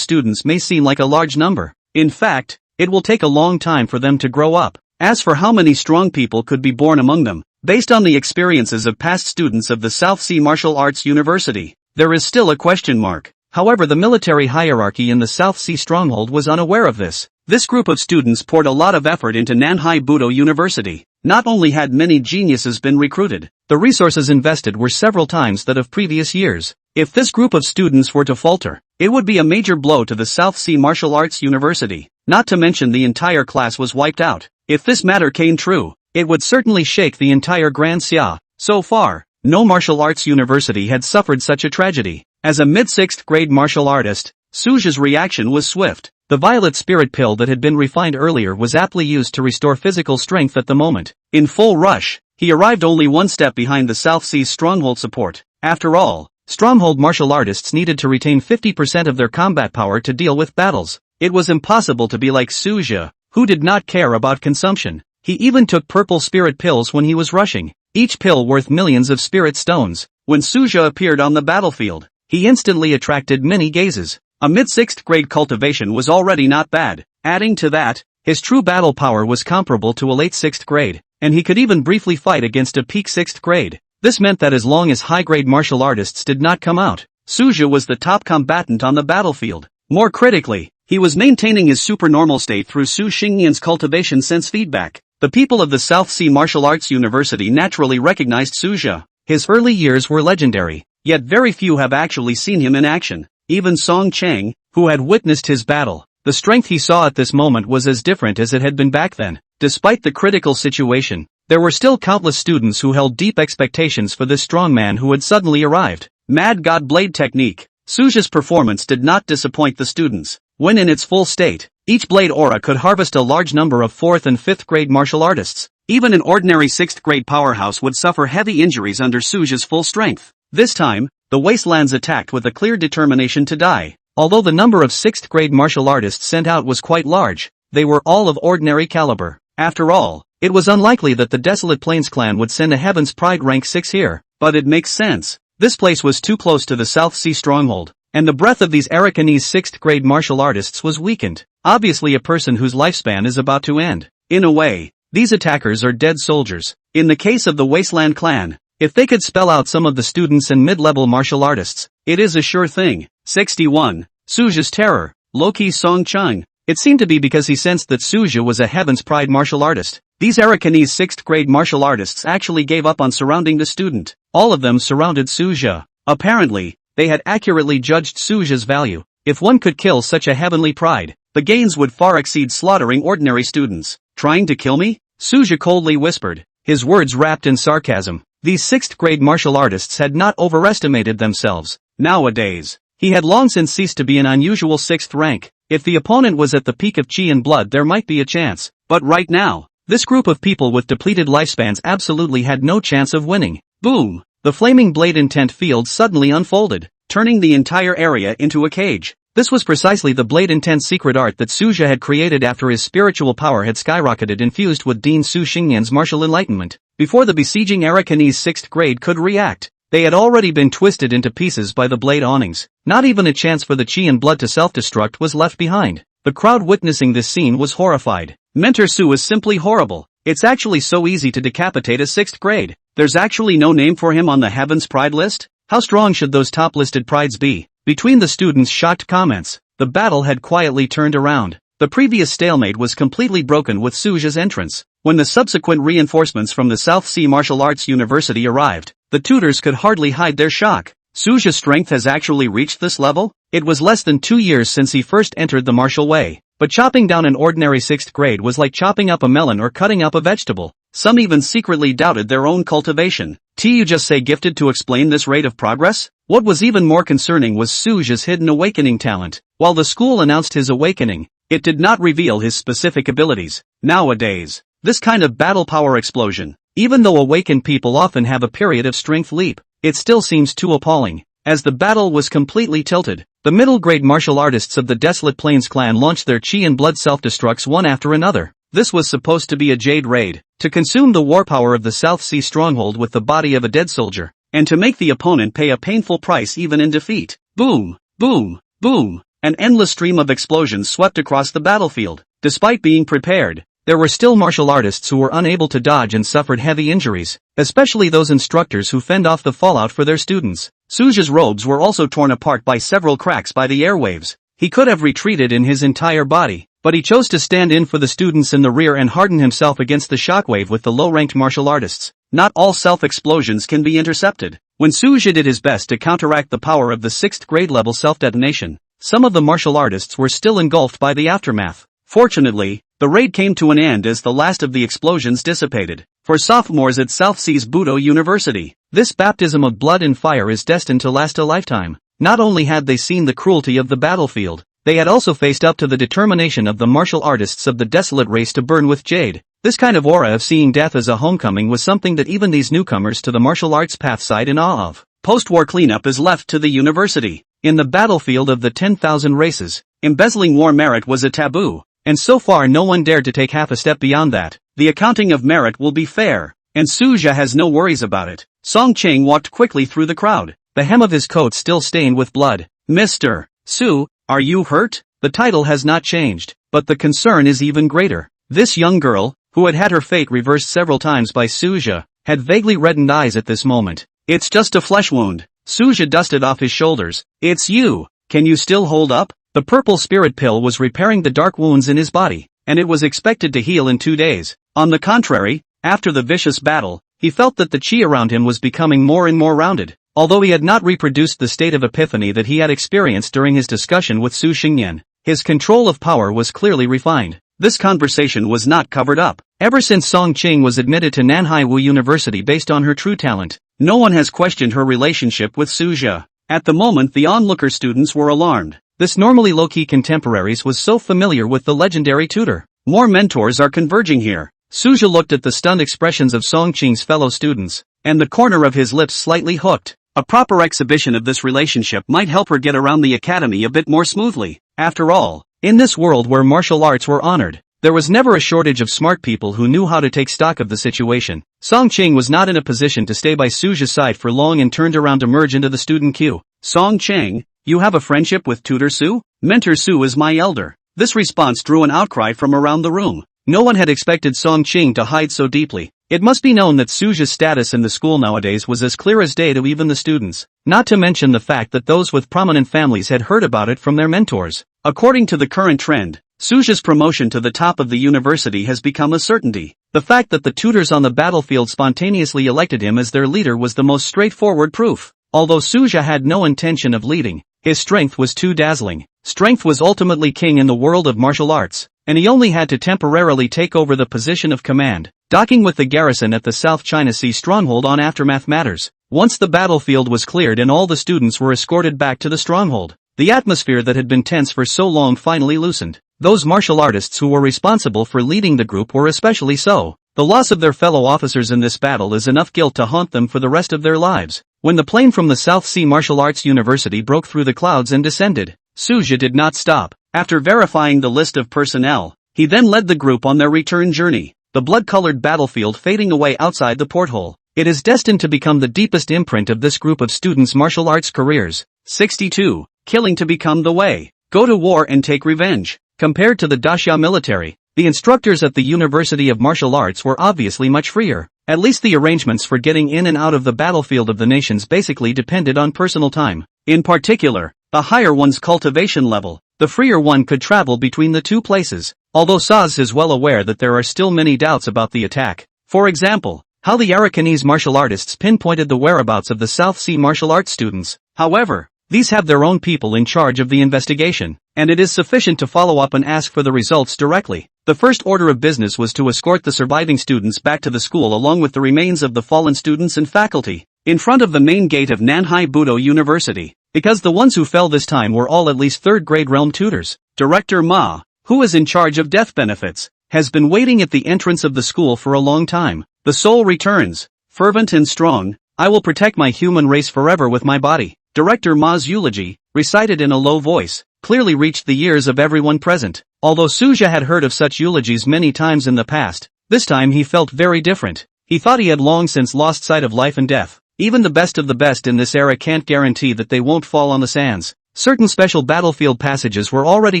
students may seem like a large number. In fact, it will take a long time for them to grow up. As for how many strong people could be born among them, based on the experiences of past students of the South Sea Martial Arts University, there is still a question mark. However, the military hierarchy in the South Sea stronghold was unaware of this. This group of students poured a lot of effort into Nanhai Budo University. Not only had many geniuses been recruited, the resources invested were several times that of previous years. If this group of students were to falter, it would be a major blow to the South Sea Martial Arts University. Not to mention the entire class was wiped out. If this matter came true, it would certainly shake the entire Grand Xia. So far, no martial arts university had suffered such a tragedy. As a mid-6th grade martial artist, Su Zhe's reaction was swift. The violet spirit pill that had been refined earlier was aptly used to restore physical strength at the moment. In full rush, he arrived only one step behind the South Sea's stronghold support. After all, stronghold martial artists needed to retain 50% of their combat power to deal with battles. It was impossible to be like Su Zhe, who did not care about consumption. He even took purple spirit pills when he was rushing. each pill worth millions of spirit stones. When Suja appeared on the battlefield, he instantly attracted many gazes. A mid-6th grade cultivation was already not bad. Adding to that, his true battle power was comparable to a late 6th grade, and he could even briefly fight against a peak 6th grade. This meant that as long as high-grade martial artists did not come out, Suja was the top combatant on the battlefield. More critically, he was maintaining his supernormal state through Su Xingyan's cultivation sense feedback. The people of the South Sea Martial Arts University naturally recognized Suja. His early years were legendary, yet very few have actually seen him in action. Even Song Chang, who had witnessed his battle, the strength he saw at this moment was as different as it had been back then. Despite the critical situation, there were still countless students who held deep expectations for this strong man who had suddenly arrived. Mad God Blade Technique. Suja's performance did not disappoint the students. When in its full state, each blade aura could harvest a large number of 4th and 5th grade martial artists. Even an ordinary 6th grade powerhouse would suffer heavy injuries under Suja's full strength. This time, the Wastelands attacked with a clear determination to die. Although the number of 6th grade martial artists sent out was quite large, they were all of ordinary caliber. After all, it was unlikely that the Desolate Plains clan would send a Heaven's Pride rank 6 here. But it makes sense. This place was too close to the South Sea stronghold, and the breath of these Arakanese 6th grade martial artists was weakened. Obviously a person whose lifespan is about to end. In a way, these attackers are dead soldiers. In the case of the Wasteland clan, if they could spell out some of the students and mid-level martial artists, it is a sure thing. 61. Suja's terror. Low-key Song Chang. It seemed to be because he sensed that Suja was a Heaven's Pride martial artist. These Arakanese 6th grade martial artists actually gave up on surrounding the student. All of them surrounded Suja. Apparently, they had accurately judged Suja's value. If one could kill such a heavenly pride, the gains would far exceed slaughtering ordinary students. Trying to kill me? Suja coldly whispered, his words wrapped in sarcasm. These 6th grade martial artists had not overestimated themselves. Nowadays, he had long since ceased to be an unusual 6th rank. If the opponent was at the peak of chi and blood there might be a chance. But right now, this group of people with depleted lifespans absolutely had no chance of winning. Boom! The flaming blade intent field suddenly unfolded, turning the entire area into a cage. This was precisely the blade intent secret art that Suja had created after his spiritual power had skyrocketed infused with Dean Su Xingyan's martial enlightenment. Before the besieging Arakanese 6th grade could react, they had already been twisted into pieces by the blade awnings. Not even a chance for the chi and blood to self-destruct was left behind. The crowd witnessing this scene was horrified. Mentor Su is simply horrible. It's actually so easy to decapitate a 6th grade. There's actually no name for him on the Heaven's Pride list? How strong should those top-listed prides be? Between the students' shocked comments, the battle had quietly turned around. The previous stalemate was completely broken with Suja's entrance. When the subsequent reinforcements from the South Sea Martial Arts University arrived, the tutors could hardly hide their shock. Suja's strength has actually reached this level? It was less than 2 years since he first entered the martial way, but chopping down an ordinary 6th grade was like chopping up a melon or cutting up a vegetable. Some even secretly doubted their own cultivation. You just say gifted to explain this rate of progress? What was even more concerning was Suja's hidden awakening talent. While the school announced his awakening, it did not reveal his specific abilities. Nowadays, this kind of battle power explosion, even though awakened people often have a period of strength leap, it still seems too appalling. As the battle was completely tilted, the middle-grade martial artists of the Desolate Plains clan launched their chi and blood self-destructs one after another. This was supposed to be a jade raid, to consume the war power of the South Sea stronghold with the body of a dead soldier, and to make the opponent pay a painful price even in defeat. Boom, boom, boom. An endless stream of explosions swept across the battlefield. Despite being prepared, there were still martial artists who were unable to dodge and suffered heavy injuries, especially those instructors who fend off the fallout for their students. Suja's robes were also torn apart by several cracks by the airwaves. He could have retreated in his entire body, but he chose to stand in for the students in the rear and harden himself against the shockwave with the low-ranked martial artists. Not all self-explosions can be intercepted. When Suja did his best to counteract the power of the 6th grade level self-detonation, some of the martial artists were still engulfed by the aftermath. Fortunately, the raid came to an end as the last of the explosions dissipated. For sophomores at South Sea's Budo University, this baptism of blood and fire is destined to last a lifetime. Not only had they seen the cruelty of the battlefield, they had also faced up to the determination of the martial artists of the desolate race to burn with jade. This kind of aura of seeing death as a homecoming was something that even these newcomers to the martial arts path sighed in awe of. Post-war cleanup is left to the university. In the battlefield of the 10,000 races, embezzling war merit was a taboo, and so far no one dared to take half a step beyond that. The accounting of merit will be fair. and Suja has no worries about it. Song Chang walked quickly through the crowd, the hem of his coat still stained with blood. Mr. Su, are you hurt? The title has not changed, but the concern is even greater. This young girl, who had had her fate reversed several times by Suja, had vaguely reddened eyes at this moment. It's just a flesh wound. Suja dusted off his shoulders. It's you. Can you still hold up? The purple spirit pill was repairing the dark wounds in his body, and it was expected to heal in 2 days. On the contrary, after the vicious battle, he felt that the chi around him was becoming more and more rounded. Although he had not reproduced the state of epiphany that he had experienced during his discussion with Su Xingyan, his control of power was clearly refined. This conversation was not covered up. Ever since Song Qing was admitted to Nanhai University based on her true talent, no one has questioned her relationship with Suja. At the moment the onlooker students were alarmed. This normally low-key contemporaries was so familiar with the legendary tutor. More mentors are converging here. Suja looked at the stunned expressions of Song Qing's fellow students, and the corner of his lips slightly hooked. A proper exhibition of this relationship might help her get around the academy a bit more smoothly. After all, in this world where martial arts were honored, there was never a shortage of smart people who knew how to take stock of the situation. Song Qing was not in a position to stay by Suja's side for long and turned around to merge into the student queue. Song Qing, you have a friendship with Tutor Su? Mentor Su is my elder. This response drew an outcry from around the room. No one had expected Song Qing to hide so deeply. It must be known that Suja's status in the school nowadays was as clear as day to even the students, not to mention the fact that those with prominent families had heard about it from their mentors. According to the current trend, Suja's promotion to the top of the university has become a certainty. The fact that the tutors on the battlefield spontaneously elected him as their leader was the most straightforward proof. Although Suja had no intention of leading, his strength was too dazzling. Strength was ultimately king in the world of martial arts, and he only had to temporarily take over the position of command, docking with the garrison at the South China Sea stronghold on aftermath matters. Once the battlefield was cleared and all the students were escorted back to the stronghold, the atmosphere that had been tense for so long finally loosened. Those martial artists who were responsible for leading the group were especially so. The loss of their fellow officers in this battle is enough guilt to haunt them for the rest of their lives. When the plane from the South Sea Martial Arts University broke through the clouds and descended, Suja did not stop. After verifying the list of personnel, he then led the group on their return journey, the blood-colored battlefield fading away outside the porthole. It is destined to become the deepest imprint of this group of students' martial arts careers. 62. Killing to become the way. Go to war and take revenge. Compared to the Daxia military, the instructors at the University of Martial Arts were obviously much freer. At least the arrangements for getting in and out of the battlefield of the nations basically depended on personal time. In particular, the higher one's cultivation level, the freer one could travel between the two places. Although Saz is well aware that there are still many doubts about the attack. For example, how the Arakanese martial artists pinpointed the whereabouts of the South Sea martial arts students. However, these have their own people in charge of the investigation, and it is sufficient to follow up and ask for the results directly. The first order of business was to escort the surviving students back to the school along with the remains of the fallen students and faculty, in front of the main gate of Nanhai Budo University, because the ones who fell this time were all at least third-grade realm tutors. Director Ma, who is in charge of death benefits, has been waiting at the entrance of the school for a long time. The soul returns, fervent and strong. I will protect my human race forever with my body. Director Ma's eulogy, recited in a low voice, clearly reached the ears of everyone present. Although Suja had heard of such eulogies many times in the past, this time he felt very different. He thought he had long since lost sight of life and death. Even the best of the best in this era can't guarantee that they won't fall on the sands. Certain special battlefield passages were already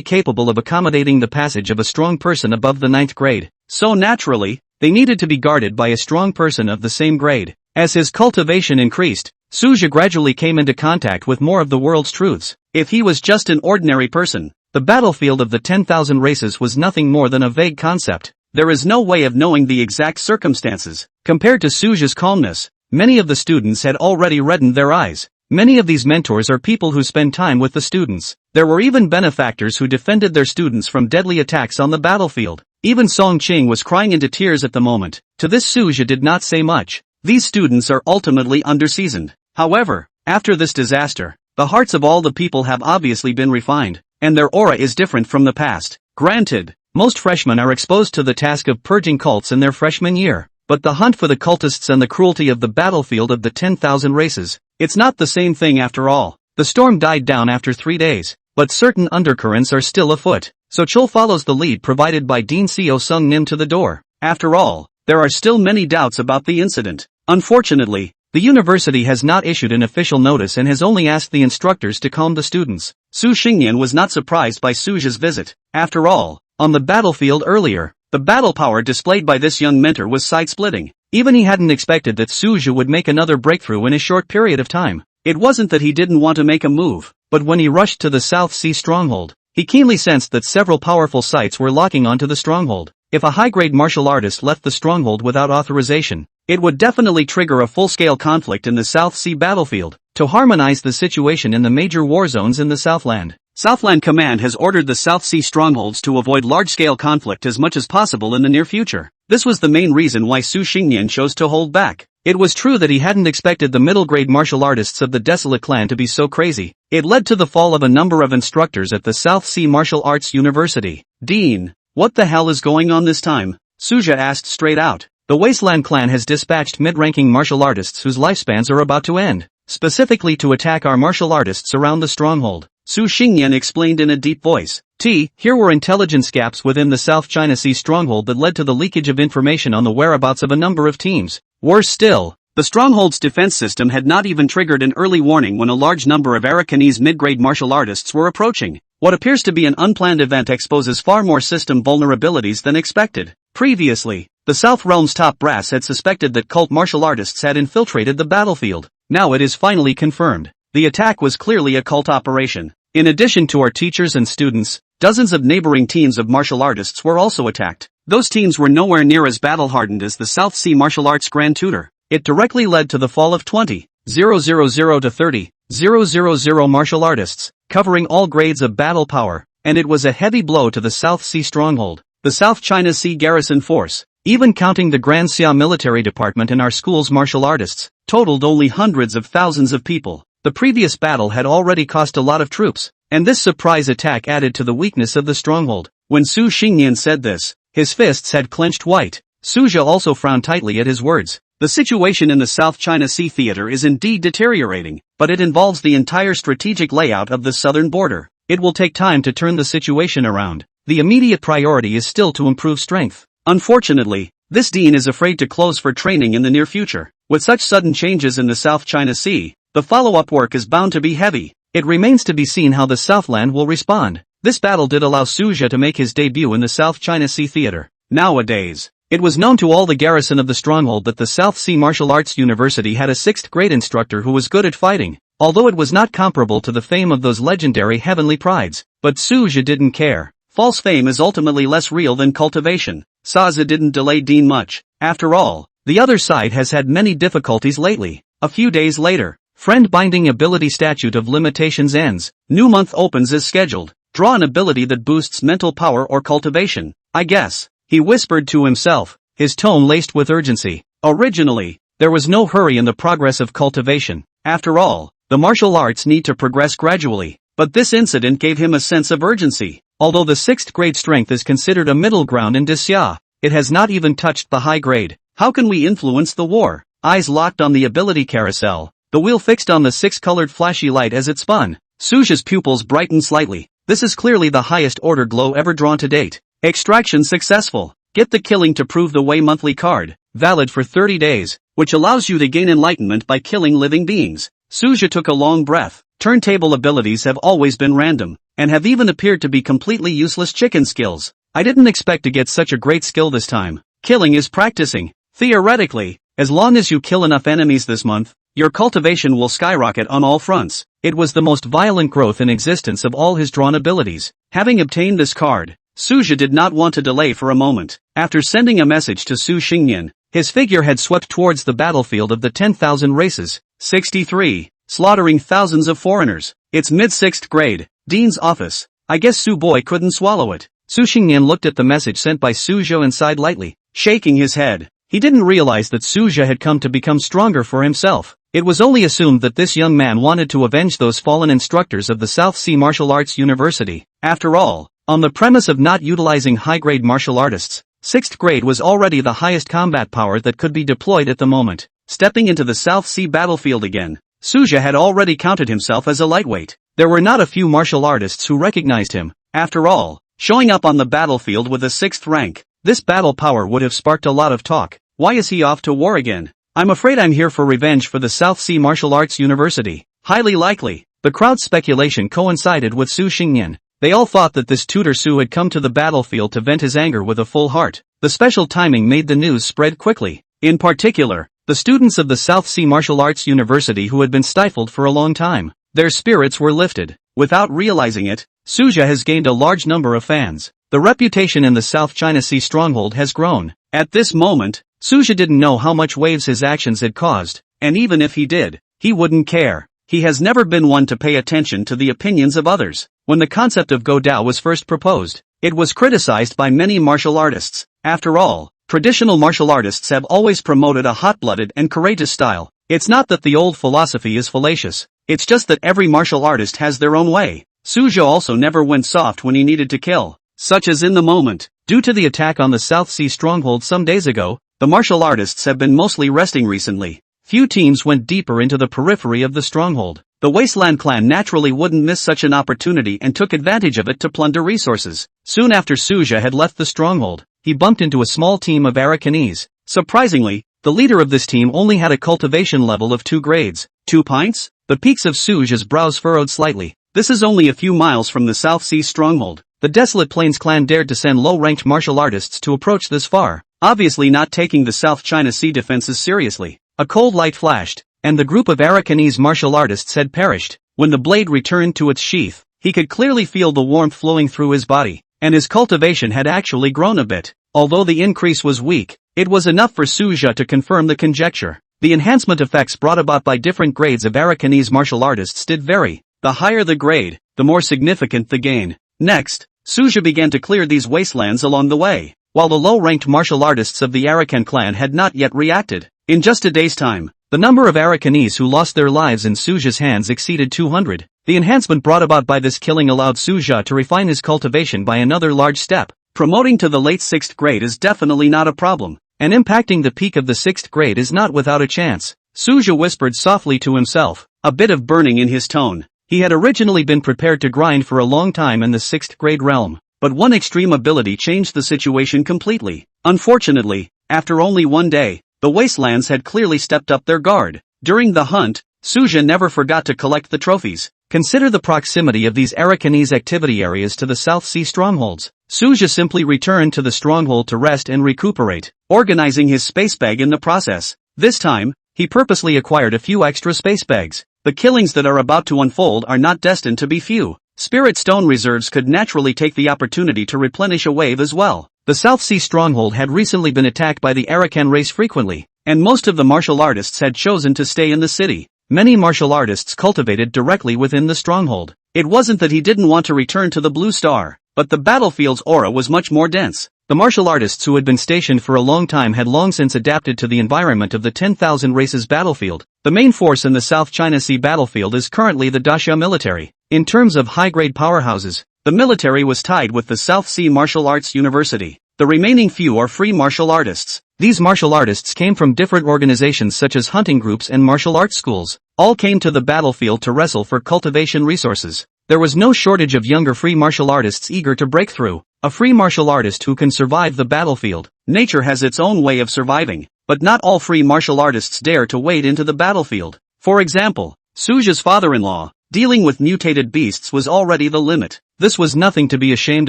capable of accommodating the passage of a strong person above the 9th grade. So naturally, they needed to be guarded by a strong person of the same grade. As his cultivation increased, Suja gradually came into contact with more of the world's truths. If he was just an ordinary person, the battlefield of the 10,000 races was nothing more than a vague concept. There is no way of knowing the exact circumstances. Compared to Suja's calmness, many of the students had already reddened their eyes. Many of these mentors are people who spend time with the students. There were even benefactors who defended their students from deadly attacks on the battlefield. Even Song Qing was crying into tears at the moment. To this Suja did not say much. These students are ultimately underseasoned. However, after this disaster, the hearts of all the people have obviously been refined, and their aura is different from the past. Granted, most freshmen are exposed to the task of purging cults in their freshman year, but the hunt for the cultists and the cruelty of the battlefield of the 10,000 races, it's not the same thing after all. The storm died down after 3 days, but certain undercurrents are still afoot, so Chul follows the lead provided by Dean Co Sung Nim to the door. After all, there are still many doubts about the incident. Unfortunately, the university has not issued an official notice and has only asked the instructors to calm the students. Su Xingyan was not surprised by Suja's visit. After all, on the battlefield earlier, the battle power displayed by this young mentor was side-splitting. Even he hadn't expected that Suja would make another breakthrough in a short period of time. It wasn't that he didn't want to make a move, but when he rushed to the South Sea stronghold, he keenly sensed that several powerful sites were locking onto the stronghold. If a high-grade martial artist left the stronghold without authorization, it would definitely trigger a full-scale conflict in the South Sea battlefield, to harmonize the situation in the major war zones in the Southland. Southland Command has ordered the South Sea strongholds to avoid large-scale conflict as much as possible in the near future. This was the main reason why Su Xingyan chose to hold back. It was true that he hadn't expected the middle-grade martial artists of the Desolate Clan to be so crazy. It led to the fall of a number of instructors at the South Sea Martial Arts University. Dean, what the hell is going on this time? Suja asked straight out. The Wasteland Clan has dispatched mid-ranking martial artists whose lifespans are about to end, specifically to attack our martial artists around the stronghold. Su Xingyan explained in a deep voice. Here were intelligence gaps within the South China Sea stronghold that led to the leakage of information on the whereabouts of a number of teams. Worse still, the stronghold's defense system had not even triggered an early warning when a large number of Arakanese mid-grade martial artists were approaching. What appears to be an unplanned event exposes far more system vulnerabilities than expected. Previously, the South Realm's top brass had suspected that cult martial artists had infiltrated the battlefield. Now it is finally confirmed. The attack was clearly a cult operation. In addition to our teachers and students, dozens of neighboring teams of martial artists were also attacked. Those teams were nowhere near as battle-hardened as the South Sea Martial Arts Grand Tutor. It directly led to the fall of 20,000 to 30,000 martial artists, covering all grades of battle power, and it was a heavy blow to the South Sea stronghold. The South China Sea Garrison Force, even counting the Grand Xia military department and our school's martial artists, totaled only hundreds of thousands of people. The previous battle had already cost a lot of troops, and this surprise attack added to the weakness of the stronghold. When Su Xingyan said this, his fists had clenched white. Suja also frowned tightly at his words. The situation in the South China Sea theater is indeed deteriorating, but it involves the entire strategic layout of the southern border. It will take time to turn the situation around. The immediate priority is still to improve strength. Unfortunately, this dean is afraid to close for training in the near future. With such sudden changes in the South China Sea, the follow-up work is bound to be heavy. It remains to be seen how the Southland will respond. This battle did allow Suja to make his debut in the South China Sea theater. Nowadays, it was known to all the garrison of the stronghold that the South Sea Martial Arts University had a 6th grade instructor who was good at fighting, although it was not comparable to the fame of those legendary heavenly prides. But Suja didn't care. False fame is ultimately less real than cultivation. Saza didn't delay Dean much. After all, the other side has had many difficulties lately. A few days later, Friend Binding Ability Statute of Limitations ends. New month opens as scheduled. Draw an ability that boosts mental power or cultivation. I guess, he whispered to himself, his tone laced with urgency. Originally, there was no hurry in the progress of cultivation. After all, the martial arts need to progress gradually. But this incident gave him a sense of urgency. Although the 6th grade strength is considered a middle ground in Disya, it has not even touched the high grade. How can we influence the war? Eyes locked on the ability carousel, the wheel fixed on the 6-colored flashy light as it spun. Suja's pupils brightened slightly. This is clearly the highest order glow ever drawn to date. Extraction successful. Get the killing to prove the way monthly card, valid for 30 days, which allows you to gain enlightenment by killing living beings. Suja took a long breath. Turntable abilities have always been random, and have even appeared to be completely useless chicken skills. I didn't expect to get such a great skill this time. Killing is practicing. Theoretically, as long as you kill enough enemies this month, your cultivation will skyrocket on all fronts. It was the most violent growth in existence of all his drawn abilities. Having obtained this card, Suja did not want to delay for a moment. After sending a message to Su Xingyan, his figure had swept towards the battlefield of the 10,000 races. 63. Slaughtering thousands of foreigners. It's mid-6th grade. Dean's office. I guess Su Boy couldn't swallow it. Su Xingyan looked at the message sent by Suja and sighed lightly, shaking his head. He didn't realize that Suja had come to become stronger for himself. It was only assumed that this young man wanted to avenge those fallen instructors of the South Sea Martial Arts University. After all, on the premise of not utilizing high-grade martial artists, 6th grade was already the highest combat power that could be deployed at the moment. Stepping into the South Sea battlefield again, Suja had already counted himself as a lightweight. There were not a few martial artists who recognized him. After all, showing up on the battlefield with a 6th rank, This battle power would have sparked a lot of talk. Why is he off to war again? I'm afraid I'm here for revenge for the South Sea Martial Arts University. Highly likely. The crowd's speculation coincided with Su Xingyan. They all thought that this tutor Su had come to the battlefield to vent his anger with a full heart. The special timing made the news spread quickly. In particular, the students of the South Sea Martial Arts University who had been stifled for a long time. Their spirits were lifted. Without realizing it, Suja has gained a large number of fans. The reputation in the South China Sea stronghold has grown. At this moment, Suja didn't know how much waves his actions had caused, and even if he did, he wouldn't care. He has never been one to pay attention to the opinions of others. When the concept of Go Dao was first proposed, it was criticized by many martial artists. After all, traditional martial artists have always promoted a hot-blooded and courageous style. It's not that the old philosophy is fallacious, it's just that every martial artist has their own way. Suja also never went soft when he needed to kill, such as in the moment. Due to the attack on the South Sea stronghold some days ago, the martial artists have been mostly resting recently. Few teams went deeper into the periphery of the stronghold. The Wasteland clan naturally wouldn't miss such an opportunity and took advantage of it to plunder resources. Soon after Suja had left the stronghold, he bumped into a small team of Arakanese. Surprisingly, the leader of this team only had a cultivation level of 2 grades. 2 pints? The peaks of Suja's brows furrowed slightly. This is only a few miles from the South Sea stronghold. The Desolate Plains clan dared to send low-ranked martial artists to approach this far, obviously not taking the South China Sea defenses seriously. A cold light flashed, and the group of Arakanese martial artists had perished. When the blade returned to its sheath, he could clearly feel the warmth flowing through his body, and his cultivation had actually grown a bit. Although the increase was weak, it was enough for Suja to confirm the conjecture. The enhancement effects brought about by different grades of Arakanese martial artists did vary. The higher the grade, the more significant the gain. Next, Suja began to clear these wastelands along the way, while the low-ranked martial artists of the Arakan clan had not yet reacted. In just a day's time, the number of Arakanese who lost their lives in Suja's hands exceeded 200. The enhancement brought about by this killing allowed Suja to refine his cultivation by another large step. Promoting to the late 6th grade is definitely not a problem, and impacting the peak of the 6th grade is not without a chance. Suja whispered softly to himself, a bit of burning in his tone. He had originally been prepared to grind for a long time in the 6th grade realm, but one extreme ability changed the situation completely. Unfortunately, after only one day, the wastelands had clearly stepped up their guard. During the hunt, Suja never forgot to collect the trophies. Consider the proximity of these Arakanese activity areas to the South Sea strongholds. Suja simply returned to the stronghold to rest and recuperate, organizing his space bag in the process. This time, he purposely acquired a few extra space bags. The killings that are about to unfold are not destined to be few. Spirit Stone reserves could naturally take the opportunity to replenish a wave as well. The South Sea stronghold had recently been attacked by the Arakan race frequently, and most of the martial artists had chosen to stay in the city. Many martial artists cultivated directly within the stronghold. It wasn't that he didn't want to return to the Blue Star, but the battlefield's aura was much more dense. The martial artists who had been stationed for a long time had long since adapted to the environment of the 10,000 races battlefield. The main force in the South China Sea battlefield is currently the Daxia military. In terms of high-grade powerhouses, the military was tied with the South Sea Martial Arts University. The remaining few are free martial artists. These martial artists came from different organizations such as hunting groups and martial arts schools. All came to the battlefield to wrestle for cultivation resources. There was no shortage of younger free martial artists eager to break through. A free martial artist who can survive the battlefield. Nature has its own way of surviving, but not all free martial artists dare to wade into the battlefield. For example, Suja's father-in-law, dealing with mutated beasts was already the limit. This was nothing to be ashamed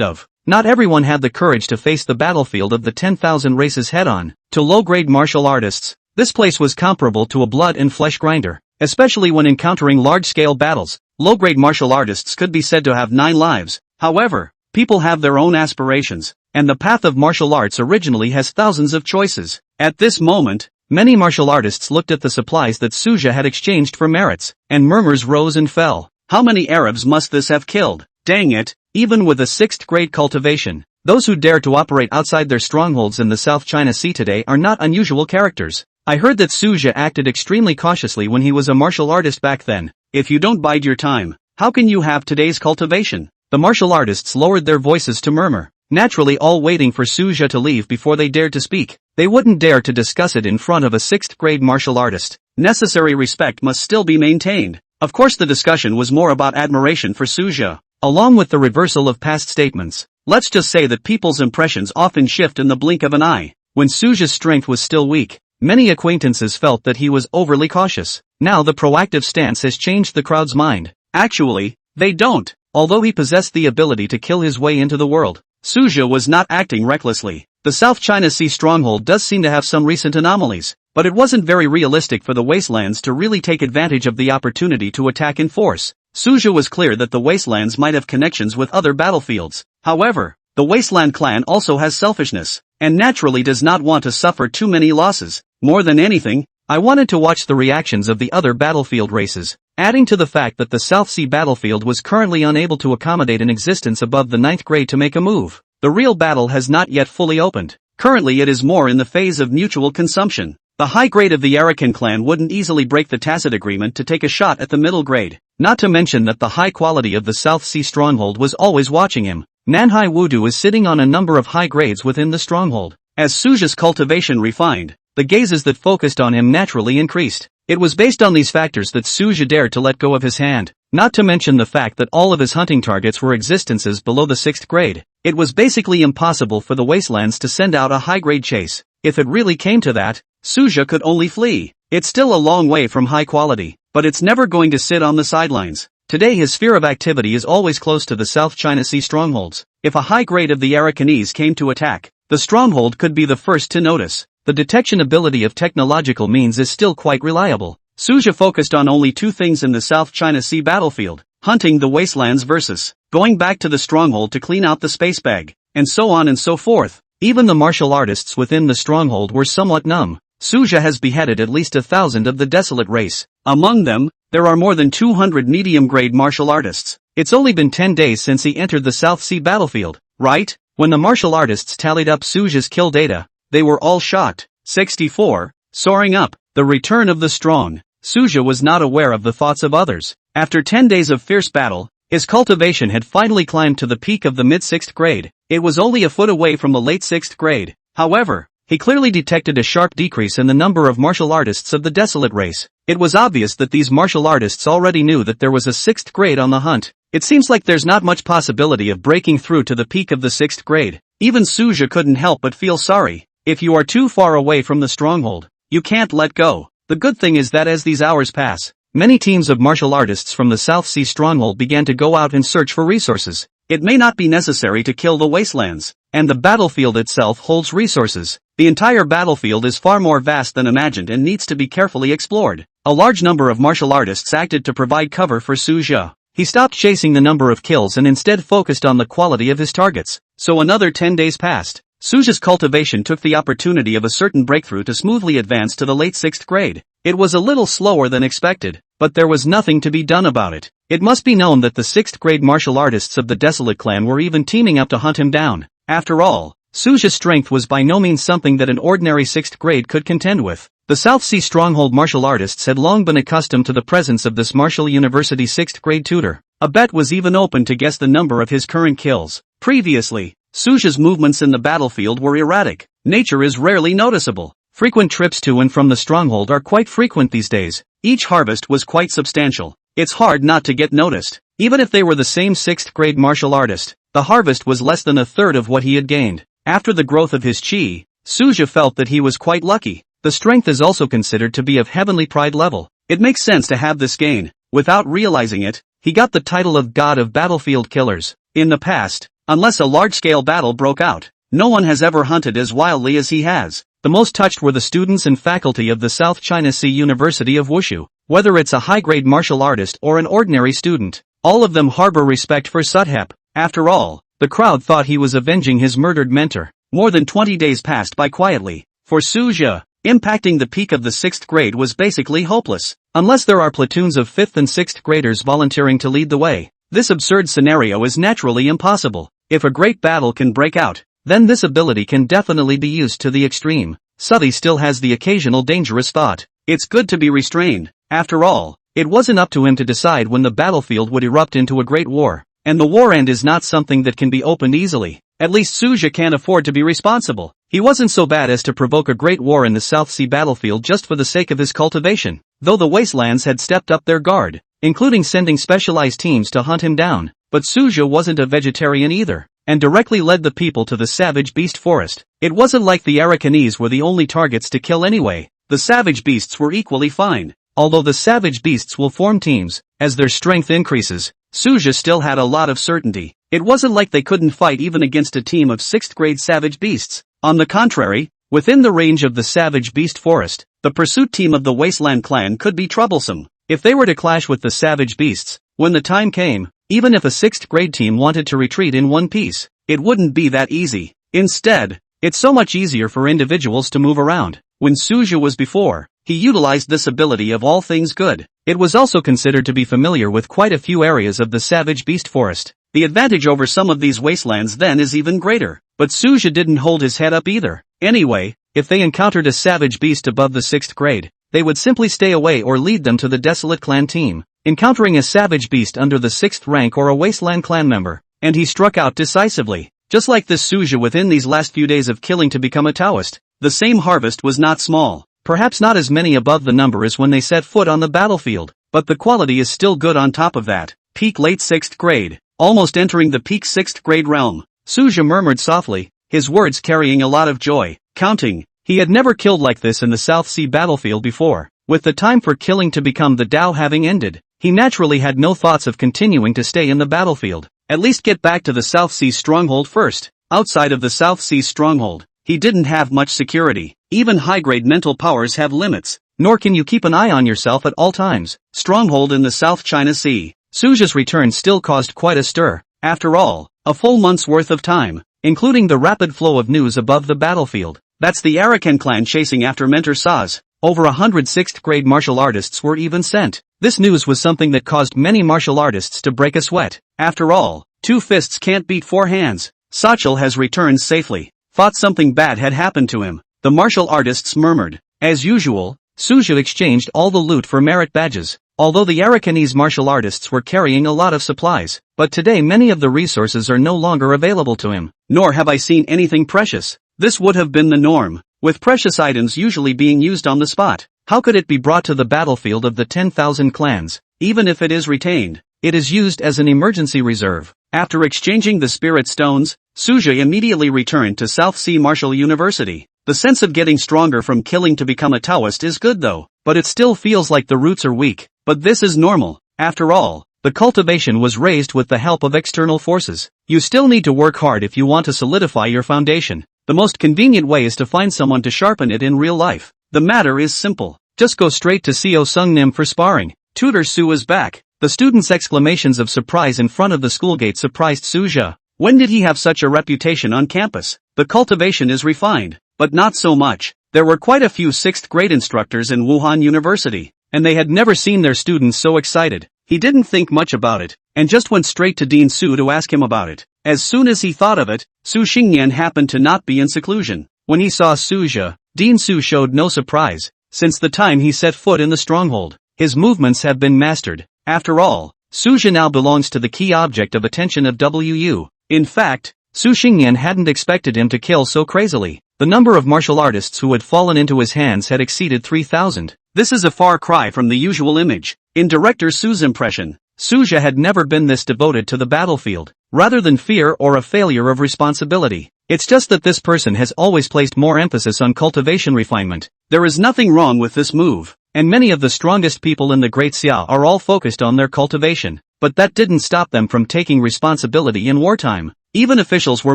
of. Not everyone had the courage to face the battlefield of the 10,000 races head-on. To low-grade martial artists, this place was comparable to a blood and flesh grinder. Especially when encountering large-scale battles, low-grade martial artists could be said to have 9 lives. However, people have their own aspirations, and the path of martial arts originally has thousands of choices. At this moment, many martial artists looked at the supplies that Suja had exchanged for merits, and murmurs rose and fell. How many Arabs must this have killed? Dang it, even with a 6th grade cultivation, those who dare to operate outside their strongholds in the South China Sea today are not unusual characters. I heard that Suja acted extremely cautiously when he was a martial artist back then. If you don't bide your time, how can you have today's cultivation? The martial artists lowered their voices to murmur, naturally all waiting for Suja to leave before they dared to speak. They wouldn't dare to discuss it in front of a 6th grade martial artist. Necessary respect must still be maintained. Of course the discussion was more about admiration for Suja. Along with the reversal of past statements, Let's just say that people's impressions often shift in the blink of an eye. When Suja's strength was still weak, many acquaintances felt that he was overly cautious. Now the proactive stance has changed the crowd's mind. Actually, they don't. Although he possessed the ability to kill his way into the world, Suja was not acting recklessly. The South China Sea stronghold does seem to have some recent anomalies, but it wasn't very realistic for the Wastelands to really take advantage of the opportunity to attack in force. Suja was clear that the Wastelands might have connections with other battlefields. However, the Wasteland clan also has selfishness, and naturally does not want to suffer too many losses. More than anything, I wanted to watch the reactions of the other battlefield races, adding to the fact that the South Sea battlefield was currently unable to accommodate an existence above the 9th grade to make a move. The real battle has not yet fully opened. Currently it is more in the phase of mutual consumption. The high grade of the Arakan clan wouldn't easily break the tacit agreement to take a shot at the middle grade, not to mention that the high quality of the South Sea stronghold was always watching him. Nanhai Wudu is sitting on a number of high grades within the stronghold. As Suja's cultivation refined, the gazes that focused on him naturally increased. It was based on these factors that Suja dared to let go of his hand, not to mention the fact that all of his hunting targets were existences below the 6th grade. It was basically impossible for the Wastelands to send out a high-grade chase. If it really came to that, Suja could only flee. It's still a long way from high quality, but it's never going to sit on the sidelines. Today his sphere of activity is always close to the South China Sea strongholds. If a high grade of the Arakanese came to attack, the stronghold could be the first to notice. The detection ability of technological means is still quite reliable. Suja focused on only two things in the South China Sea battlefield: hunting the Wastelands versus going back to the stronghold to clean out the space bag, and so on and so forth. Even the martial artists within the stronghold were somewhat numb. Suja has beheaded at least 1,000 of the desolate race. Among them, there are more than 200 medium-grade martial artists. It's only been 10 days since he entered the South Sea battlefield, right? When the martial artists tallied up Suja's kill data, they were all shocked. 64, soaring up, the return of the strong. Suja was not aware of the thoughts of others. After 10 days of fierce battle, his cultivation had finally climbed to the peak of the mid-6th grade. It was only a foot away from the late 6th grade. However, he clearly detected a sharp decrease in the number of martial artists of the desolate race. It was obvious that these martial artists already knew that there was a 6th grade on the hunt. It seems like there's not much possibility of breaking through to the peak of the 6th grade. Even Suja couldn't help but feel sorry. If you are too far away from the stronghold, you can't let go. The good thing is that as these hours pass, many teams of martial artists from the South Sea stronghold began to go out and search for resources. It may not be necessary to kill the Wastelands, and the battlefield itself holds resources. The entire battlefield is far more vast than imagined and needs to be carefully explored. A large number of martial artists acted to provide cover for Suja. He stopped chasing the number of kills and instead focused on the quality of his targets. So another 10 days passed. Suja's cultivation took the opportunity of a certain breakthrough to smoothly advance to the late 6th grade. It was a little slower than expected, but there was nothing to be done about it. It must be known that the 6th grade martial artists of the Desolate clan were even teaming up to hunt him down. After all, Suja's strength was by no means something that an ordinary 6th grade could contend with. The South Sea stronghold martial artists had long been accustomed to the presence of this martial university 6th grade tutor. A bet was even open to guess the number of his current kills. Previously, Suja's movements in the battlefield were erratic. Nature is rarely noticeable. Frequent trips to and from the stronghold are quite frequent these days. Each harvest was quite substantial. It's hard not to get noticed. Even if they were the same 6th grade martial artist, the harvest was less than a third of what he had gained. After the growth of his chi, Suja felt that he was quite lucky. The strength is also considered to be of heavenly pride level. It makes sense to have this gain. Without realizing it, he got the title of God of Battlefield Killers. In the past, unless a large-scale battle broke out, no one has ever hunted as wildly as he has. The most touched were the students and faculty of the South China Sea University of Wushu. Whether it's a high-grade martial artist or an ordinary student, all of them harbor respect for Sudhep. After all, the crowd thought he was avenging his murdered mentor. More than 20 days passed by quietly. For Suja, impacting the peak of the 6th grade was basically hopeless. Unless there are platoons of 5th and 6th graders volunteering to lead the way, this absurd scenario is naturally impossible. If a great battle can break out, then this ability can definitely be used to the extreme. Sudhi still has the occasional dangerous thought. It's good to be restrained. After all, it wasn't up to him to decide when the battlefield would erupt into a great war. And the war end is not something that can be opened easily. At least Suja can't afford to be responsible. He wasn't so bad as to provoke a great war in the South Sea battlefield just for the sake of his cultivation. Though the Wastelands had stepped up their guard, including sending specialized teams to hunt him down. But Suja wasn't a vegetarian either. and directly led the people to the savage beast forest. It wasn't like the Arakanese were the only targets to kill anyway. The savage beasts were equally fine. Although the savage beasts will form teams, as their strength increases, Suja still had a lot of certainty. It wasn't like they couldn't fight even against a team of 6th grade savage beasts. On the contrary, within the range of the savage beast forest, the pursuit team of the Wasteland clan could be troublesome. If they were to clash with the savage beasts, when the time came, even if a 6th grade team wanted to retreat in one piece, it wouldn't be that easy. Instead, it's so much easier for individuals to move around. When Suja was before, he utilized this ability of all things good. It was also considered to be familiar with quite a few areas of the savage beast forest. The advantage over some of these wastelands then is even greater. But Suja didn't hold his head up either. Anyway, if they encountered a savage beast above the 6th grade, they would simply stay away or lead them to the Desolate Clan team. Encountering a savage beast under the 6th rank or a Wasteland clan member, and he struck out decisively. Just like this Suja within these last few days of killing to become a Taoist, the same harvest was not small. Perhaps not as many above the number as when they set foot on the battlefield, but the quality is still good on top of that. Peak late 6th grade, almost entering the peak 6th grade realm. Suja murmured softly, his words carrying a lot of joy. Counting, he had never killed like this in the South Sea battlefield before. With the time for killing to become the Tao having ended, he naturally had no thoughts of continuing to stay in the battlefield. At least get back to the South Sea stronghold first. Outside of the South Sea stronghold, he didn't have much security. Even high-grade mental powers have limits, nor can you keep an eye on yourself at all times. Stronghold in the South China Sea. Suja's return still caused quite a stir. After all, a full month's worth of time, including the rapid flow of news above the battlefield. That's the Arakan clan chasing after Mentor Saz. Over 100 6th grade martial artists were even sent. This news was something that caused many martial artists to break a sweat. After all, 2 fists can't beat 4 hands. Sachel has returned safely. Thought something bad had happened to him. The martial artists murmured. As usual, Suja exchanged all the loot for merit badges. Although the Arakanese martial artists were carrying a lot of supplies, but today many of the resources are no longer available to him. Nor have I seen anything precious. This would have been the norm, with precious items usually being used on the spot. How could it be brought to the battlefield of the 10,000 clans? Even if it is retained, it is used as an emergency reserve. After exchanging the spirit stones, Suja immediately returned to South Sea Martial University. The sense of getting stronger from killing to become a Taoist is good though, but it still feels like the roots are weak. But this is normal. After all, the cultivation was raised with the help of external forces. You still need to work hard if you want to solidify your foundation. The most convenient way is to find someone to sharpen it in real life. The matter is simple. Just go straight to Seo Sung Nim for sparring. Tutor Su is back. The students' exclamations of surprise in front of the school gate surprised Suja. When did he have such a reputation on campus? The cultivation is refined, but not so much. There were quite a few 6th grade instructors in Wuhan University, and they had never seen their students so excited. He didn't think much about it, and just went straight to Dean Su to ask him about it. As soon as he thought of it, Su Xingyan happened to not be in seclusion. When he saw Suja, Dean Su showed no surprise. Since the time he set foot in the stronghold, his movements have been mastered. After all, Suja now belongs to the key object of attention of WU. In fact, Su Xingyan hadn't expected him to kill so crazily. The number of martial artists who had fallen into his hands had exceeded 3,000. This is a far cry from the usual image. In director Su's impression, Suja had never been this devoted to the battlefield, rather than fear or a failure of responsibility. It's just that this person has always placed more emphasis on cultivation refinement. There is nothing wrong with this move, and many of the strongest people in the Great Xia are all focused on their cultivation, but that didn't stop them from taking responsibility in wartime. Even officials were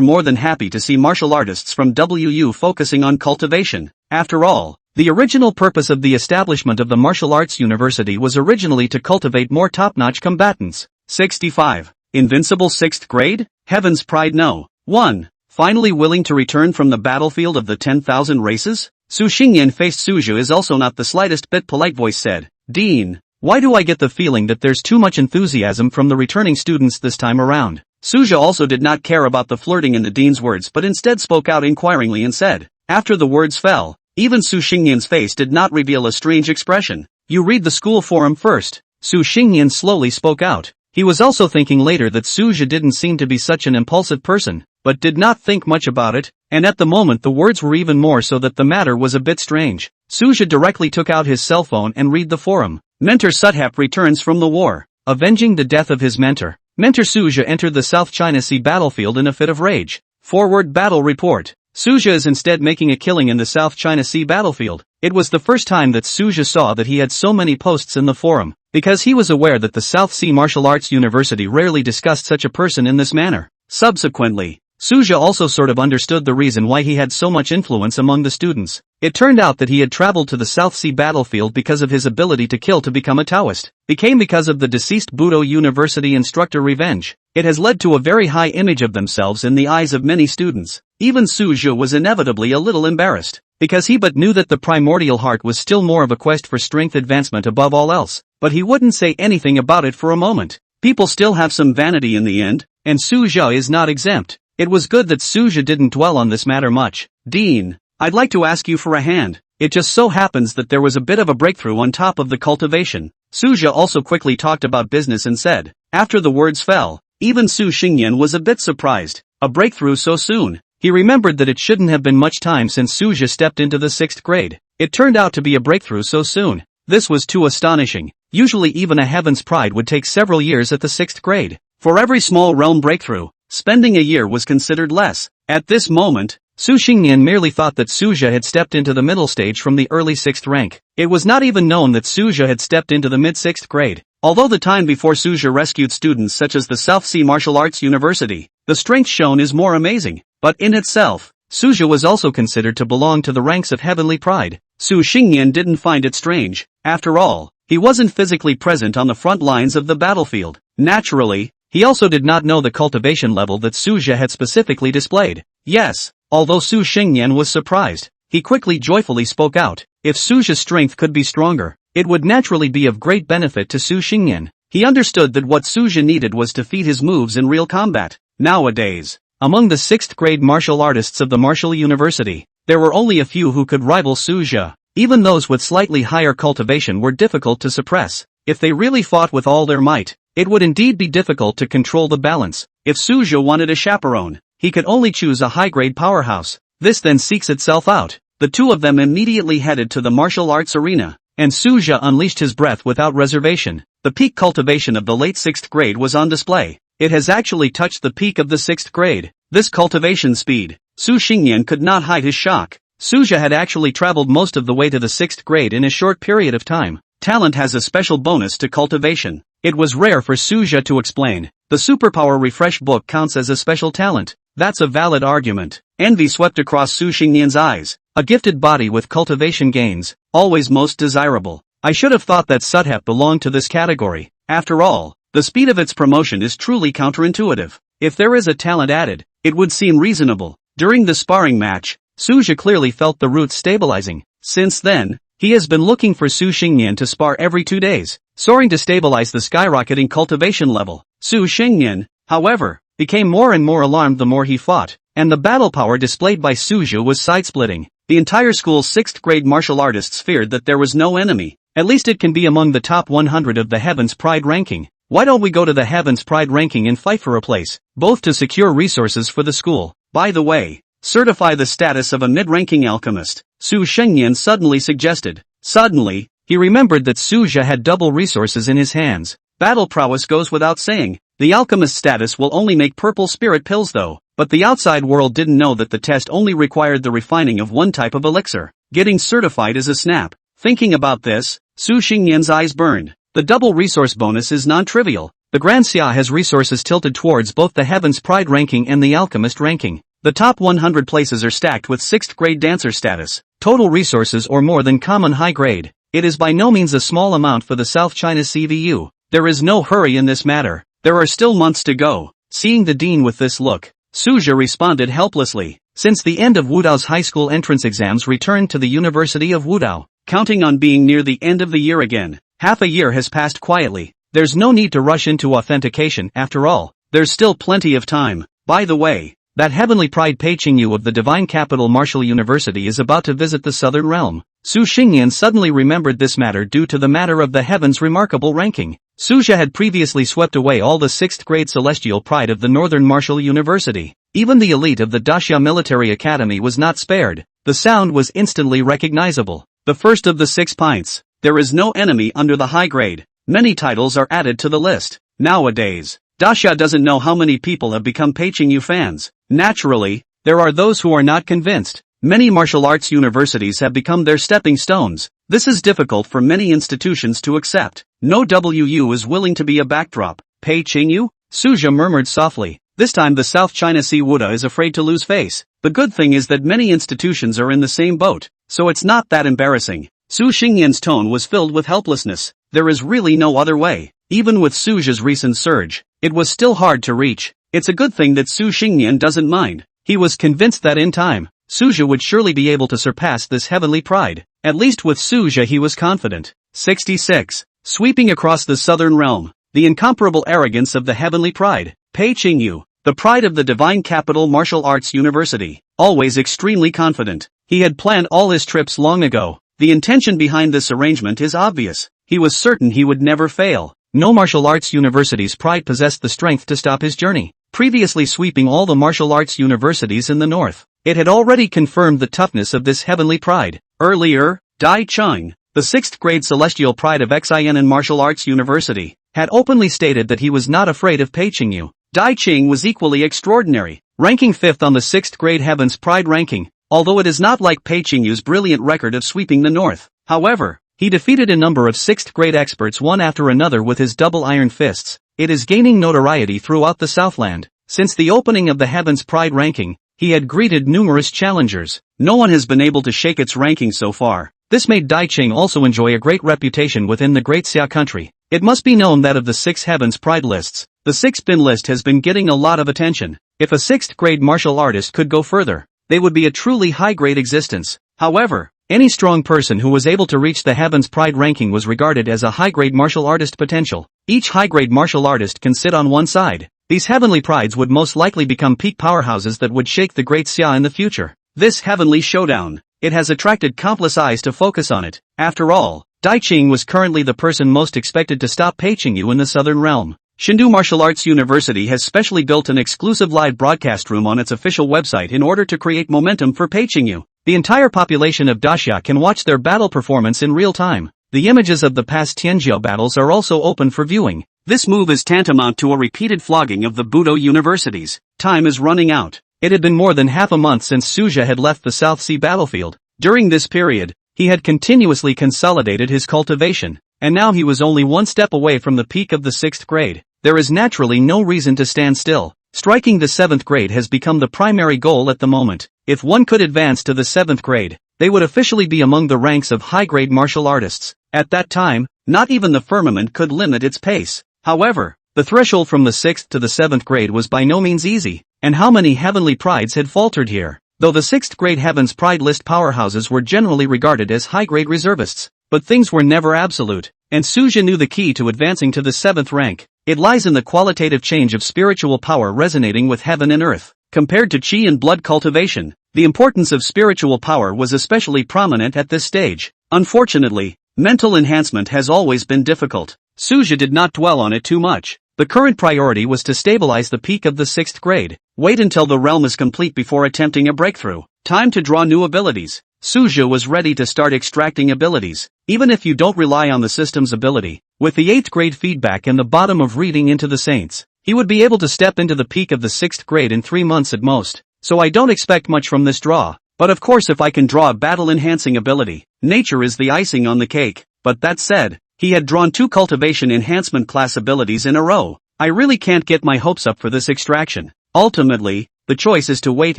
more than happy to see martial artists from WU focusing on cultivation. After all, the original purpose of the establishment of the Martial Arts University was originally to cultivate more top-notch combatants. 65. Invincible 6th grade? Heaven's pride no. 1. Finally willing to return from the battlefield of the 10,000 races? Su Xingyan faced Suja is also not the slightest bit polite voice said. Dean, why do I get the feeling that there's too much enthusiasm from the returning students this time around? Suja also did not care about the flirting in the dean's words but instead spoke out inquiringly and said. After the words fell, even Su Xingyan's face did not reveal a strange expression. You read the school forum first. Su Xingyan slowly spoke out. He was also thinking later that Suja didn't seem to be such an impulsive person, but did not think much about it, and at the moment the words were even more so that the matter was a bit strange. Suja directly took out his cell phone and read the forum. Mentor Suthep returns from the war, avenging the death of his mentor. Mentor Suja entered the South China Sea battlefield in a fit of rage. Forward battle report. Suja is instead making a killing in the South China Sea battlefield. It was the first time that Suja saw that he had so many posts in the forum, because he was aware that the South Sea Martial Arts University rarely discussed such a person in this manner. Subsequently, Suja also sort of understood the reason why he had so much influence among the students. It turned out that he had traveled to the South Sea battlefield because of his ability to kill to become a Taoist. Became because of the deceased Budo University instructor revenge. It has led to a very high image of themselves in the eyes of many students. Even Suja was inevitably a little embarrassed, because he but knew that the primordial heart was still more of a quest for strength advancement above all else, but he wouldn't say anything about it for a moment. People still have some vanity in the end, and Suja is not exempt. It was good that Suja didn't dwell on this matter much. Dean, I'd like to ask you for a hand. It just so happens that there was a bit of a breakthrough on top of the cultivation. Suja also quickly talked about business and said, after the words fell, even Su Xingyan was a bit surprised. A breakthrough so soon. He remembered that it shouldn't have been much time since Suja stepped into the 6th grade. It turned out to be a breakthrough so soon. This was too astonishing. Usually even a Heaven's Pride would take several years at the 6th grade. For every small realm breakthrough, spending a year was considered less. At this moment, Su Xingyan merely thought that Suja had stepped into the middle stage from the early 6th rank. It was not even known that Suja had stepped into the mid-6th grade. Although the time before Suja rescued students such as the South Sea Martial Arts University, the strength shown is more amazing. But in itself, Suja was also considered to belong to the ranks of Heavenly Pride. Su Xingyan didn't find it strange. After all, he wasn't physically present on the front lines of the battlefield. Naturally, he also did not know the cultivation level that Suja had specifically displayed. Yes, although Su Xingyan was surprised, he quickly joyfully spoke out. If Suja's strength could be stronger, it would naturally be of great benefit to Su Xingyan. He understood that what Suja needed was to feed his moves in real combat. Nowadays, among the 6th grade martial artists of the Martial University, there were only a few who could rival Suja. Even those with slightly higher cultivation were difficult to suppress. If they really fought with all their might, it would indeed be difficult to control the balance. If Suja wanted a chaperone, he could only choose a high-grade powerhouse. This then seeks itself out. The two of them immediately headed to the martial arts arena, and Suja unleashed his breath without reservation. The peak cultivation of the late 6th grade was on display. It has actually touched the peak of the 6th grade. This cultivation speed, Su Xingyan could not hide his shock. Suja had actually traveled most of the way to the 6th grade in a short period of time. Talent has a special bonus to cultivation. It was rare for Suja to explain. The superpower refresh book counts as a special talent. That's a valid argument. Envy swept across Su Xingyan's eyes. A gifted body with cultivation gains, always most desirable. I should have thought that Sudhep belonged to this category. After all, the speed of its promotion is truly counterintuitive. If there is a talent added, it would seem reasonable. During the sparring match, Suja clearly felt the roots stabilizing. Since then, he has been looking for Su Xingyan to spar every 2 days, soaring to stabilize the skyrocketing cultivation level. Su Xingyan, however, became more and more alarmed the more he fought, and the battle power displayed by Suja was side-splitting. The entire school's 6th grade martial artists feared that there was no enemy. At least it can be among the top 100 of the Heaven's Pride ranking. Why don't we go to the Heaven's Pride ranking and fight for a place, both to secure resources for the school. By the way, certify the status of a mid-ranking alchemist, Su Xingyan suddenly suggested. Suddenly, he remembered that Suja had double resources in his hands. Battle prowess goes without saying. The alchemist status will only make purple spirit pills though, but the outside world didn't know that the test only required the refining of one type of elixir. Getting certified is a snap. Thinking about this, Su Xingyan's eyes burned. The double resource bonus is non-trivial. The Grand Xia has resources tilted towards both the Heaven's Pride ranking and the Alchemist ranking. The top 100 places are stacked with 6th grade dancer status, total resources or more than common high grade. It is by no means a small amount for the South China CVU. There is no hurry in this matter. There are still months to go. Seeing the dean with this look, Suja responded helplessly. Since the end of Wudao's high school entrance exams returned to the University of Wudao, counting on being near the end of the year again, half a year has passed quietly. There's no need to rush into authentication after all. There's still plenty of time. By the way, that Heavenly Pride Peiqingyu of the Divine Capital Martial University is about to visit the Southern Realm. Su Xingyan suddenly remembered this matter due to the matter of the Heaven's remarkable ranking. Suja had previously swept away all the 6th grade celestial pride of the Northern Martial University. Even the elite of the Daxia Military Academy was not spared. The sound was instantly recognizable. The first of the 6 pints. There is no enemy under the high grade. Many titles are added to the list. Nowadays, Daxia doesn't know how many people have become Peiqingyu fans. Naturally, there are those who are not convinced. Many martial arts universities have become their stepping stones. This is difficult for many institutions to accept. No WU is willing to be a backdrop. Peiqingyu? Suja murmured softly. This time the South China Sea Wuda is afraid to lose face. The good thing is that many institutions are in the same boat, so it's not that embarrassing. Su Xingyan's tone was filled with helplessness. There is really no other way. Even with Suja's recent surge, it was still hard to reach. It's a good thing that Su Xingyan doesn't mind. He was convinced that in time, Suja would surely be able to surpass this heavenly pride. At least with Suja he was confident. 66. Sweeping across the southern realm, the incomparable arrogance of the heavenly pride. Peiqingyu, the pride of the divine capital martial arts university, always extremely confident. He had planned all his trips long ago. The intention behind this arrangement is obvious. He was certain he would never fail. No martial arts university's pride possessed the strength to stop his journey. Previously sweeping all the martial arts universities in the north, it had already confirmed the toughness of this heavenly pride. Earlier, Dai Cheng, the 6th grade celestial pride of Xianan Martial Arts University, had openly stated that he was not afraid of Peiqingyu. Dai Cheng was equally extraordinary, ranking 5th on the 6th grade Heaven's Pride ranking, although it is not like Peiqingyu's brilliant record of sweeping the north. However, he defeated a number of 6th grade experts one after another with his double iron fists. It is gaining notoriety throughout the Southland. Since the opening of the Heaven's Pride ranking, he had greeted numerous challengers. No one has been able to shake its ranking so far. This made Dai Cheng also enjoy a great reputation within the Great Xia country. It must be known that of the 6 Heaven's Pride lists, the 6 bin list has been getting a lot of attention. If a 6th grade martial artist could go further, they would be a truly high-grade existence. However, any strong person who was able to reach the Heaven's Pride ranking was regarded as a high-grade martial artist potential. Each high-grade martial artist can sit on one side. These heavenly prides would most likely become peak powerhouses that would shake the Great Xia in the future. This heavenly showdown, it has attracted countless eyes to focus on it. After all, Dai Cheng was currently the person most expected to stop Peiqingyu in the southern realm. Shindu Martial Arts University has specially built an exclusive live broadcast room on its official website in order to create momentum for Peiqingyu. The entire population of Daxia can watch their battle performance in real time. The images of the past Tianjiao battles are also open for viewing. This move is tantamount to a repeated flogging of the Budo universities. Time is running out. It had been more than half a month since Suja had left the South Sea battlefield. During this period, he had continuously consolidated his cultivation, and now he was only one step away from the peak of the 6th grade. There is naturally no reason to stand still. Striking the 7th grade has become the primary goal at the moment. If one could advance to the 7th grade, they would officially be among the ranks of high-grade martial artists. At that time, not even the firmament could limit its pace. However, the threshold from the 6th to the 7th grade was by no means easy, and how many heavenly prides had faltered here? Though the 6th grade Heaven's Pride list powerhouses were generally regarded as high-grade reservists, but things were never absolute, and Suja knew the key to advancing to the 7th rank. It lies in the qualitative change of spiritual power resonating with heaven and earth. Compared to chi and blood cultivation, the importance of spiritual power was especially prominent at this stage. Unfortunately, mental enhancement has always been difficult. Suja did not dwell on it too much. The current priority was to stabilize the peak of the 6th grade. Wait until the realm is complete before attempting a breakthrough. Time to draw new abilities. Suja was ready to start extracting abilities, even if you don't rely on the system's ability. With the 8th grade feedback and the bottom of reading into the saints, he would be able to step into the peak of the 6th grade in 3 months at most. So I don't expect much from this draw. But of course if I can draw a battle-enhancing ability, nature is the icing on the cake. But that said, he had drawn 2 cultivation enhancement class abilities in a row. I really can't get my hopes up for this extraction. Ultimately, the choice is to wait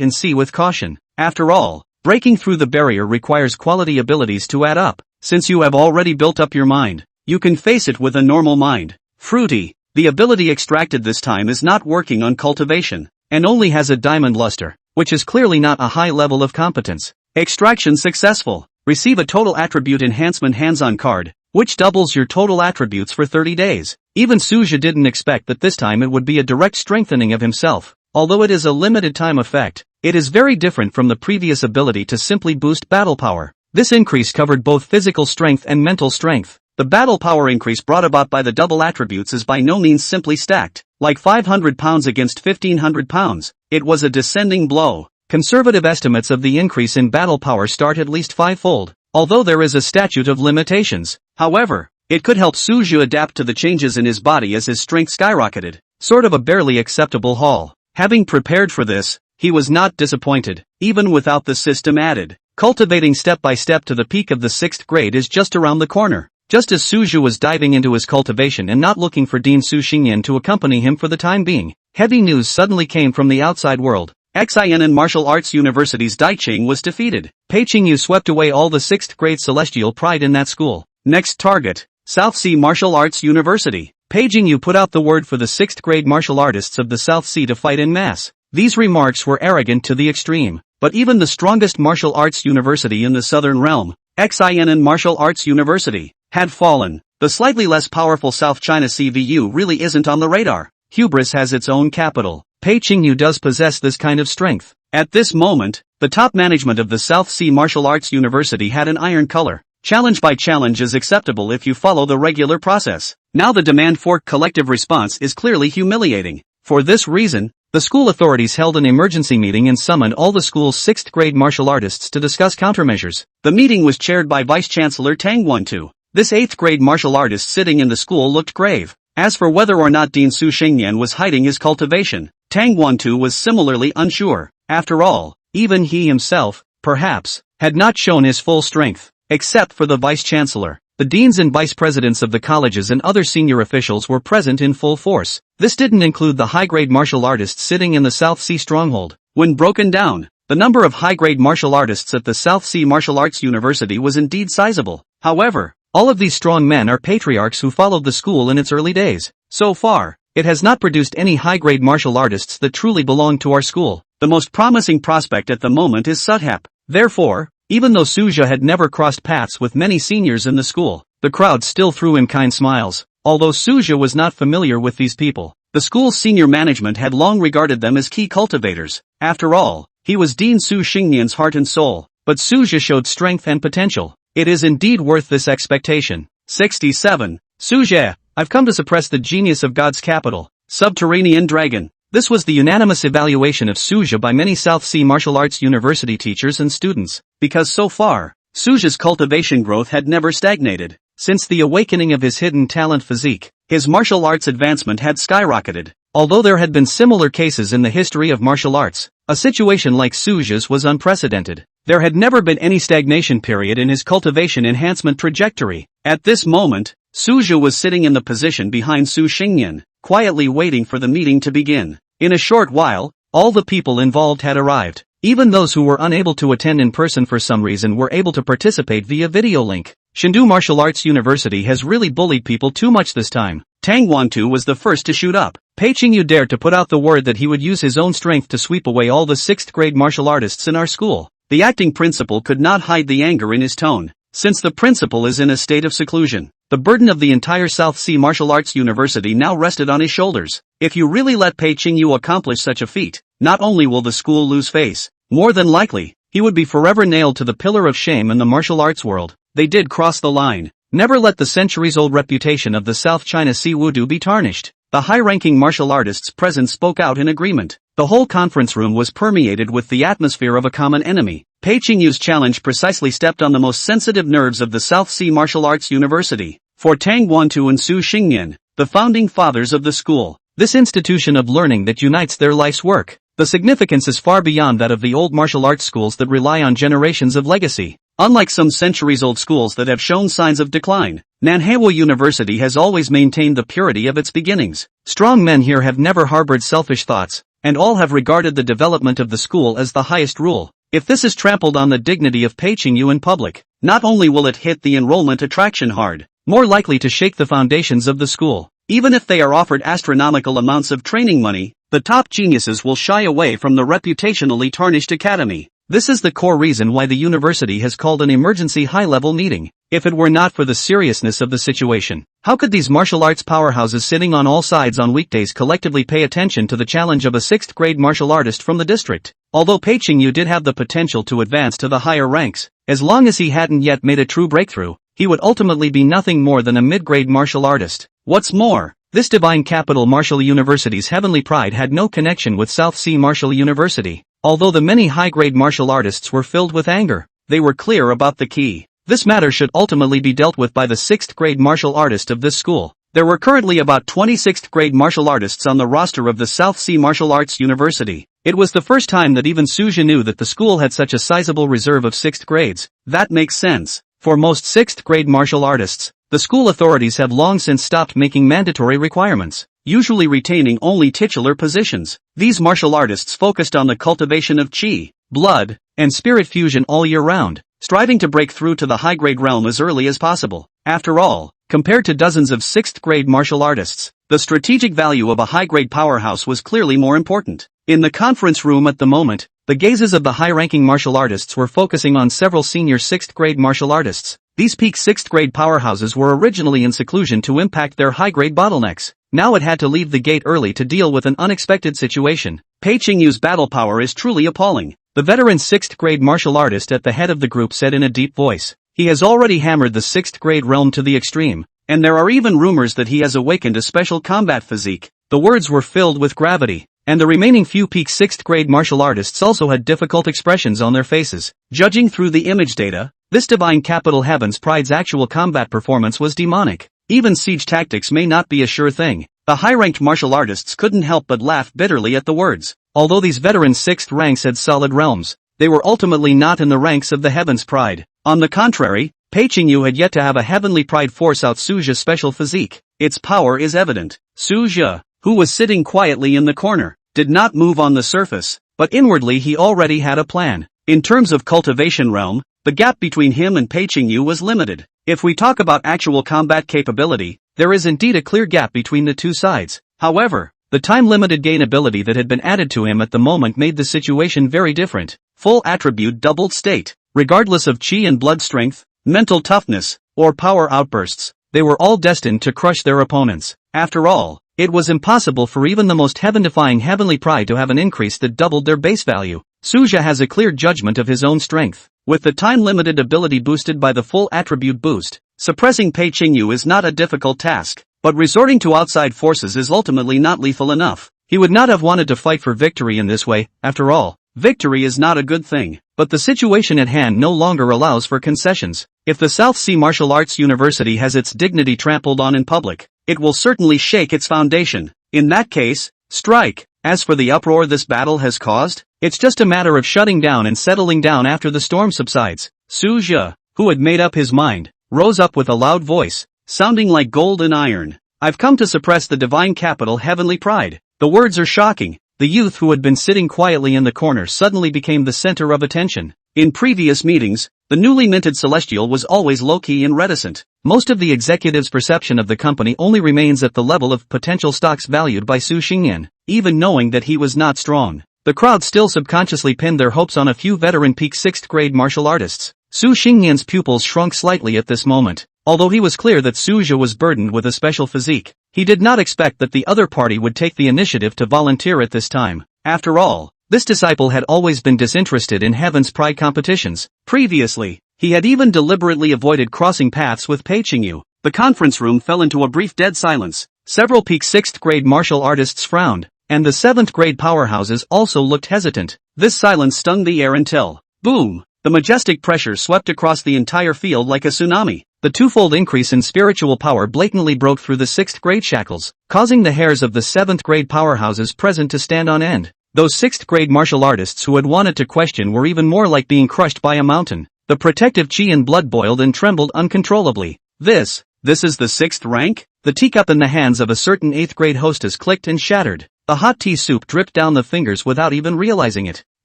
and see with caution. After all, breaking through the barrier requires quality abilities to add up. Since you have already built up your mind, you can face it with a normal mind. Fruity, the ability extracted this time is not working on cultivation, and only has a diamond luster, which is clearly not a high level of competence. Extraction successful. Receive a total attribute enhancement hands-on card, which doubles your total attributes for 30 days. Even Suja didn't expect that this time it would be a direct strengthening of himself. Although it is a limited time effect, it is very different from the previous ability to simply boost battle power. This increase covered both physical strength and mental strength. The battle power increase brought about by the double attributes is by no means simply stacked, like 500 pounds against 1500 pounds. It was a descending blow. Conservative estimates of the increase in battle power start at least 5-fold, although there is a statute of limitations. However, it could help Suju adapt to the changes in his body as his strength skyrocketed. sort of a barely acceptable haul. Having prepared for this, he was not disappointed, even without the system added. Cultivating step by step to the peak of the 6th grade is just around the corner. Just as Suju was diving into his cultivation and not looking for Dean Su Xingyan to accompany him for the time being, heavy news suddenly came from the outside world. Xian Martial Arts University's Daiqing was defeated. Pei Qingyu swept away all the 6th grade celestial pride in that school. Next target, South Sea Martial Arts University. Pei Qingyu put out the word for the 6th grade martial artists of the South Sea to fight en masse. These remarks were arrogant to the extreme. But even the strongest martial arts university in the southern realm, Xian Martial Arts University, had fallen. The slightly less powerful South China CVU really isn't on the radar. Hubris has its own capital. Pei Qingyu does possess this kind of strength. At this moment, the top management of the South Sea Martial Arts University had an iron color. Challenge by challenge is acceptable if you follow the regular process. Now the demand for collective response is clearly humiliating. For this reason, the school authorities held an emergency meeting and summoned all the school's 6th grade martial artists to discuss countermeasures. The meeting was chaired by Vice Chancellor Tang Wantu. This 8th grade martial artist sitting in the school looked grave. As for whether or not Dean Su Xingyan was hiding his cultivation, Tang Wantu was similarly unsure. After all, even he himself, perhaps, had not shown his full strength. Except for the vice-chancellor, the deans and vice-presidents of the colleges and other senior officials were present in full force. This didn't include the high-grade martial artists sitting in the South Sea stronghold. When broken down, the number of high-grade martial artists at the South Sea Martial Arts University was indeed sizable. However, all of these strong men are patriarchs who followed the school in its early days. So far, it has not produced any high-grade martial artists that truly belong to our school. The most promising prospect at the moment is Sudhap. Therefore, even though Suja had never crossed paths with many seniors in the school, the crowd still threw him kind smiles. Although Suja was not familiar with these people, the school's senior management had long regarded them as key cultivators. After all, he was Dean Su Xingyan's heart and soul. But Suja showed strength and potential. It is indeed worth this expectation. 67. Suja, I've come to suppress the genius of God's capital, Subterranean Dragon. This was the unanimous evaluation of Suja by many South Sea Martial Arts University teachers and students, because so far, Suja's cultivation growth had never stagnated. Since the awakening of his hidden talent physique, his martial arts advancement had skyrocketed. Although there had been similar cases in the history of martial arts, a situation like Suja's was unprecedented. There had never been any stagnation period in his cultivation enhancement trajectory. At this moment, Suja was sitting in the position behind Su Xingyan, quietly waiting for the meeting to begin. In a short while, all the people involved had arrived. Even those who were unable to attend in person for some reason were able to participate via video link. Chengdu Martial Arts University has really bullied people too much this time. Tang Wantu was the first to shoot up. Pei Qingyu dared to put out the word that he would use his own strength to sweep away all the 6th grade martial artists in our school. The acting principal could not hide the anger in his tone. Since the principal is in a state of seclusion, the burden of the entire South Sea Martial Arts University now rested on his shoulders. If you really let Pei Qingyu accomplish such a feat, not only will the school lose face, more than likely, he would be forever nailed to the pillar of shame in the martial arts world. They did cross the line. Never let the centuries-old reputation of the South China Sea Wudu be tarnished. The high-ranking martial artists present spoke out in agreement. The whole conference room was permeated with the atmosphere of a common enemy. Pei Qingyu's challenge precisely stepped on the most sensitive nerves of the South Sea Martial Arts University. For Tang Wantu and Su Xingyan, the founding fathers of the school, this institution of learning that unites their life's work, the significance is far beyond that of the old martial arts schools that rely on generations of legacy. Unlike some centuries-old schools that have shown signs of decline, Manhwa University has always maintained the purity of its beginnings. Strong men here have never harbored selfish thoughts, and all have regarded the development of the school as the highest rule. If this is trampled on the dignity of Pei Qingyu in public, not only will it hit the enrollment attraction hard, more likely to shake the foundations of the school. Even if they are offered astronomical amounts of training money, the top geniuses will shy away from the reputationally tarnished academy. This is the core reason why the university has called an emergency high-level meeting. If it were not for the seriousness of the situation, how could these martial arts powerhouses sitting on all sides on weekdays collectively pay attention to the challenge of a 6th grade martial artist from the district? Although Pei Qingyu did have the potential to advance to the higher ranks, as long as he hadn't yet made a true breakthrough, he would ultimately be nothing more than a mid-grade martial artist. What's more, this divine capital martial university's heavenly pride had no connection with South Sea Martial University. Although the many high-grade martial artists were filled with anger, they were clear about the key. This matter should ultimately be dealt with by the 6th grade martial artist of this school. There were currently about 20 6th grade martial artists on the roster of the South Sea Martial Arts University. It was the first time that even Suja knew that the school had such a sizable reserve of 6th grades. That makes sense. For most 6th grade martial artists, the school authorities have long since stopped making mandatory requirements, usually retaining only titular positions. These martial artists focused on the cultivation of chi, blood, and spirit fusion all year round, striving to break through to the high-grade realm as early as possible. After all, compared to dozens of 6th grade martial artists, the strategic value of a high-grade powerhouse was clearly more important. In the conference room at the moment, the gazes of the high-ranking martial artists were focusing on several senior 6th grade martial artists. These peak 6th grade powerhouses were originally in seclusion to impact their high-grade bottlenecks. Now it had to leave the gate early to deal with an unexpected situation. Pei Qingyu's battle power is truly appalling. The veteran 6th grade martial artist at the head of the group said in a deep voice. He has already hammered the 6th grade realm to the extreme, and there are even rumors that he has awakened a special combat physique. The words were filled with gravity, and the remaining few peak 6th grade martial artists also had difficult expressions on their faces. Judging through the image data, this divine capital Heaven's Pride's actual combat performance was demonic. Even siege tactics may not be a sure thing. The high-ranked martial artists couldn't help but laugh bitterly at the words. Although these veteran 6th ranks had solid realms, they were ultimately not in the ranks of the Heaven's Pride. On the contrary, Pei Qingyu had yet to have a heavenly pride force out Suja's special physique. Its power is evident. Suja, who was sitting quietly in the corner, did not move on the surface, but inwardly he already had a plan. In terms of cultivation realm, the gap between him and Pei Qingyu was limited. If we talk about actual combat capability, there is indeed a clear gap between the two sides. However, the time-limited gain ability that had been added to him at the moment made the situation very different. Full attribute doubled state. Regardless of chi and blood strength, mental toughness, or power outbursts, they were all destined to crush their opponents. After all, it was impossible for even the most heaven-defying heavenly pride to have an increase that doubled their base value. Suja has a clear judgment of his own strength. With the time-limited ability boosted by the full attribute boost, suppressing Pei Qingyu is not a difficult task, but resorting to outside forces is ultimately not lethal enough. He would not have wanted to fight for victory in this way. After all, victory is not a good thing, but the situation at hand no longer allows for concessions. If the South Sea Martial Arts University has its dignity trampled on in public, it will certainly shake its foundation. In that case, strike. As for the uproar this battle has caused, it's just a matter of shutting down and settling down after the storm subsides. Suja, who had made up his mind, rose up with a loud voice, sounding like gold and iron. I've come to suppress the divine capital heavenly pride. The words are shocking. The youth who had been sitting quietly in the corner suddenly became the center of attention. In previous meetings, the newly minted Celestial was always low-key and reticent. Most of the executives' perception of the company only remains at the level of potential stocks valued by Su Xingyan, even knowing that he was not strong. The crowd still subconsciously pinned their hopes on a few veteran peak 6th grade martial artists. Su Xingyan's pupils shrunk slightly at this moment. Although he was clear that Suja was burdened with a special physique, he did not expect that the other party would take the initiative to volunteer at this time. After all, this disciple had always been disinterested in Heaven's Pride competitions. Previously, he had even deliberately avoided crossing paths with Pei Qingyu. The conference room fell into a brief dead silence. Several peak 6th grade martial artists frowned, and the 7th grade powerhouses also looked hesitant. This silence stung the air until, boom, the majestic pressure swept across the entire field like a tsunami. The twofold increase in spiritual power blatantly broke through the 6th grade shackles, causing the hairs of the 7th grade powerhouses present to stand on end. Those 6th grade martial artists who had wanted to question were even more like being crushed by a mountain. The protective chi and blood boiled and trembled uncontrollably. This is the 6th rank? The teacup in the hands of a certain 8th grade hostess clicked and shattered. The hot tea soup dripped down the fingers without even realizing it.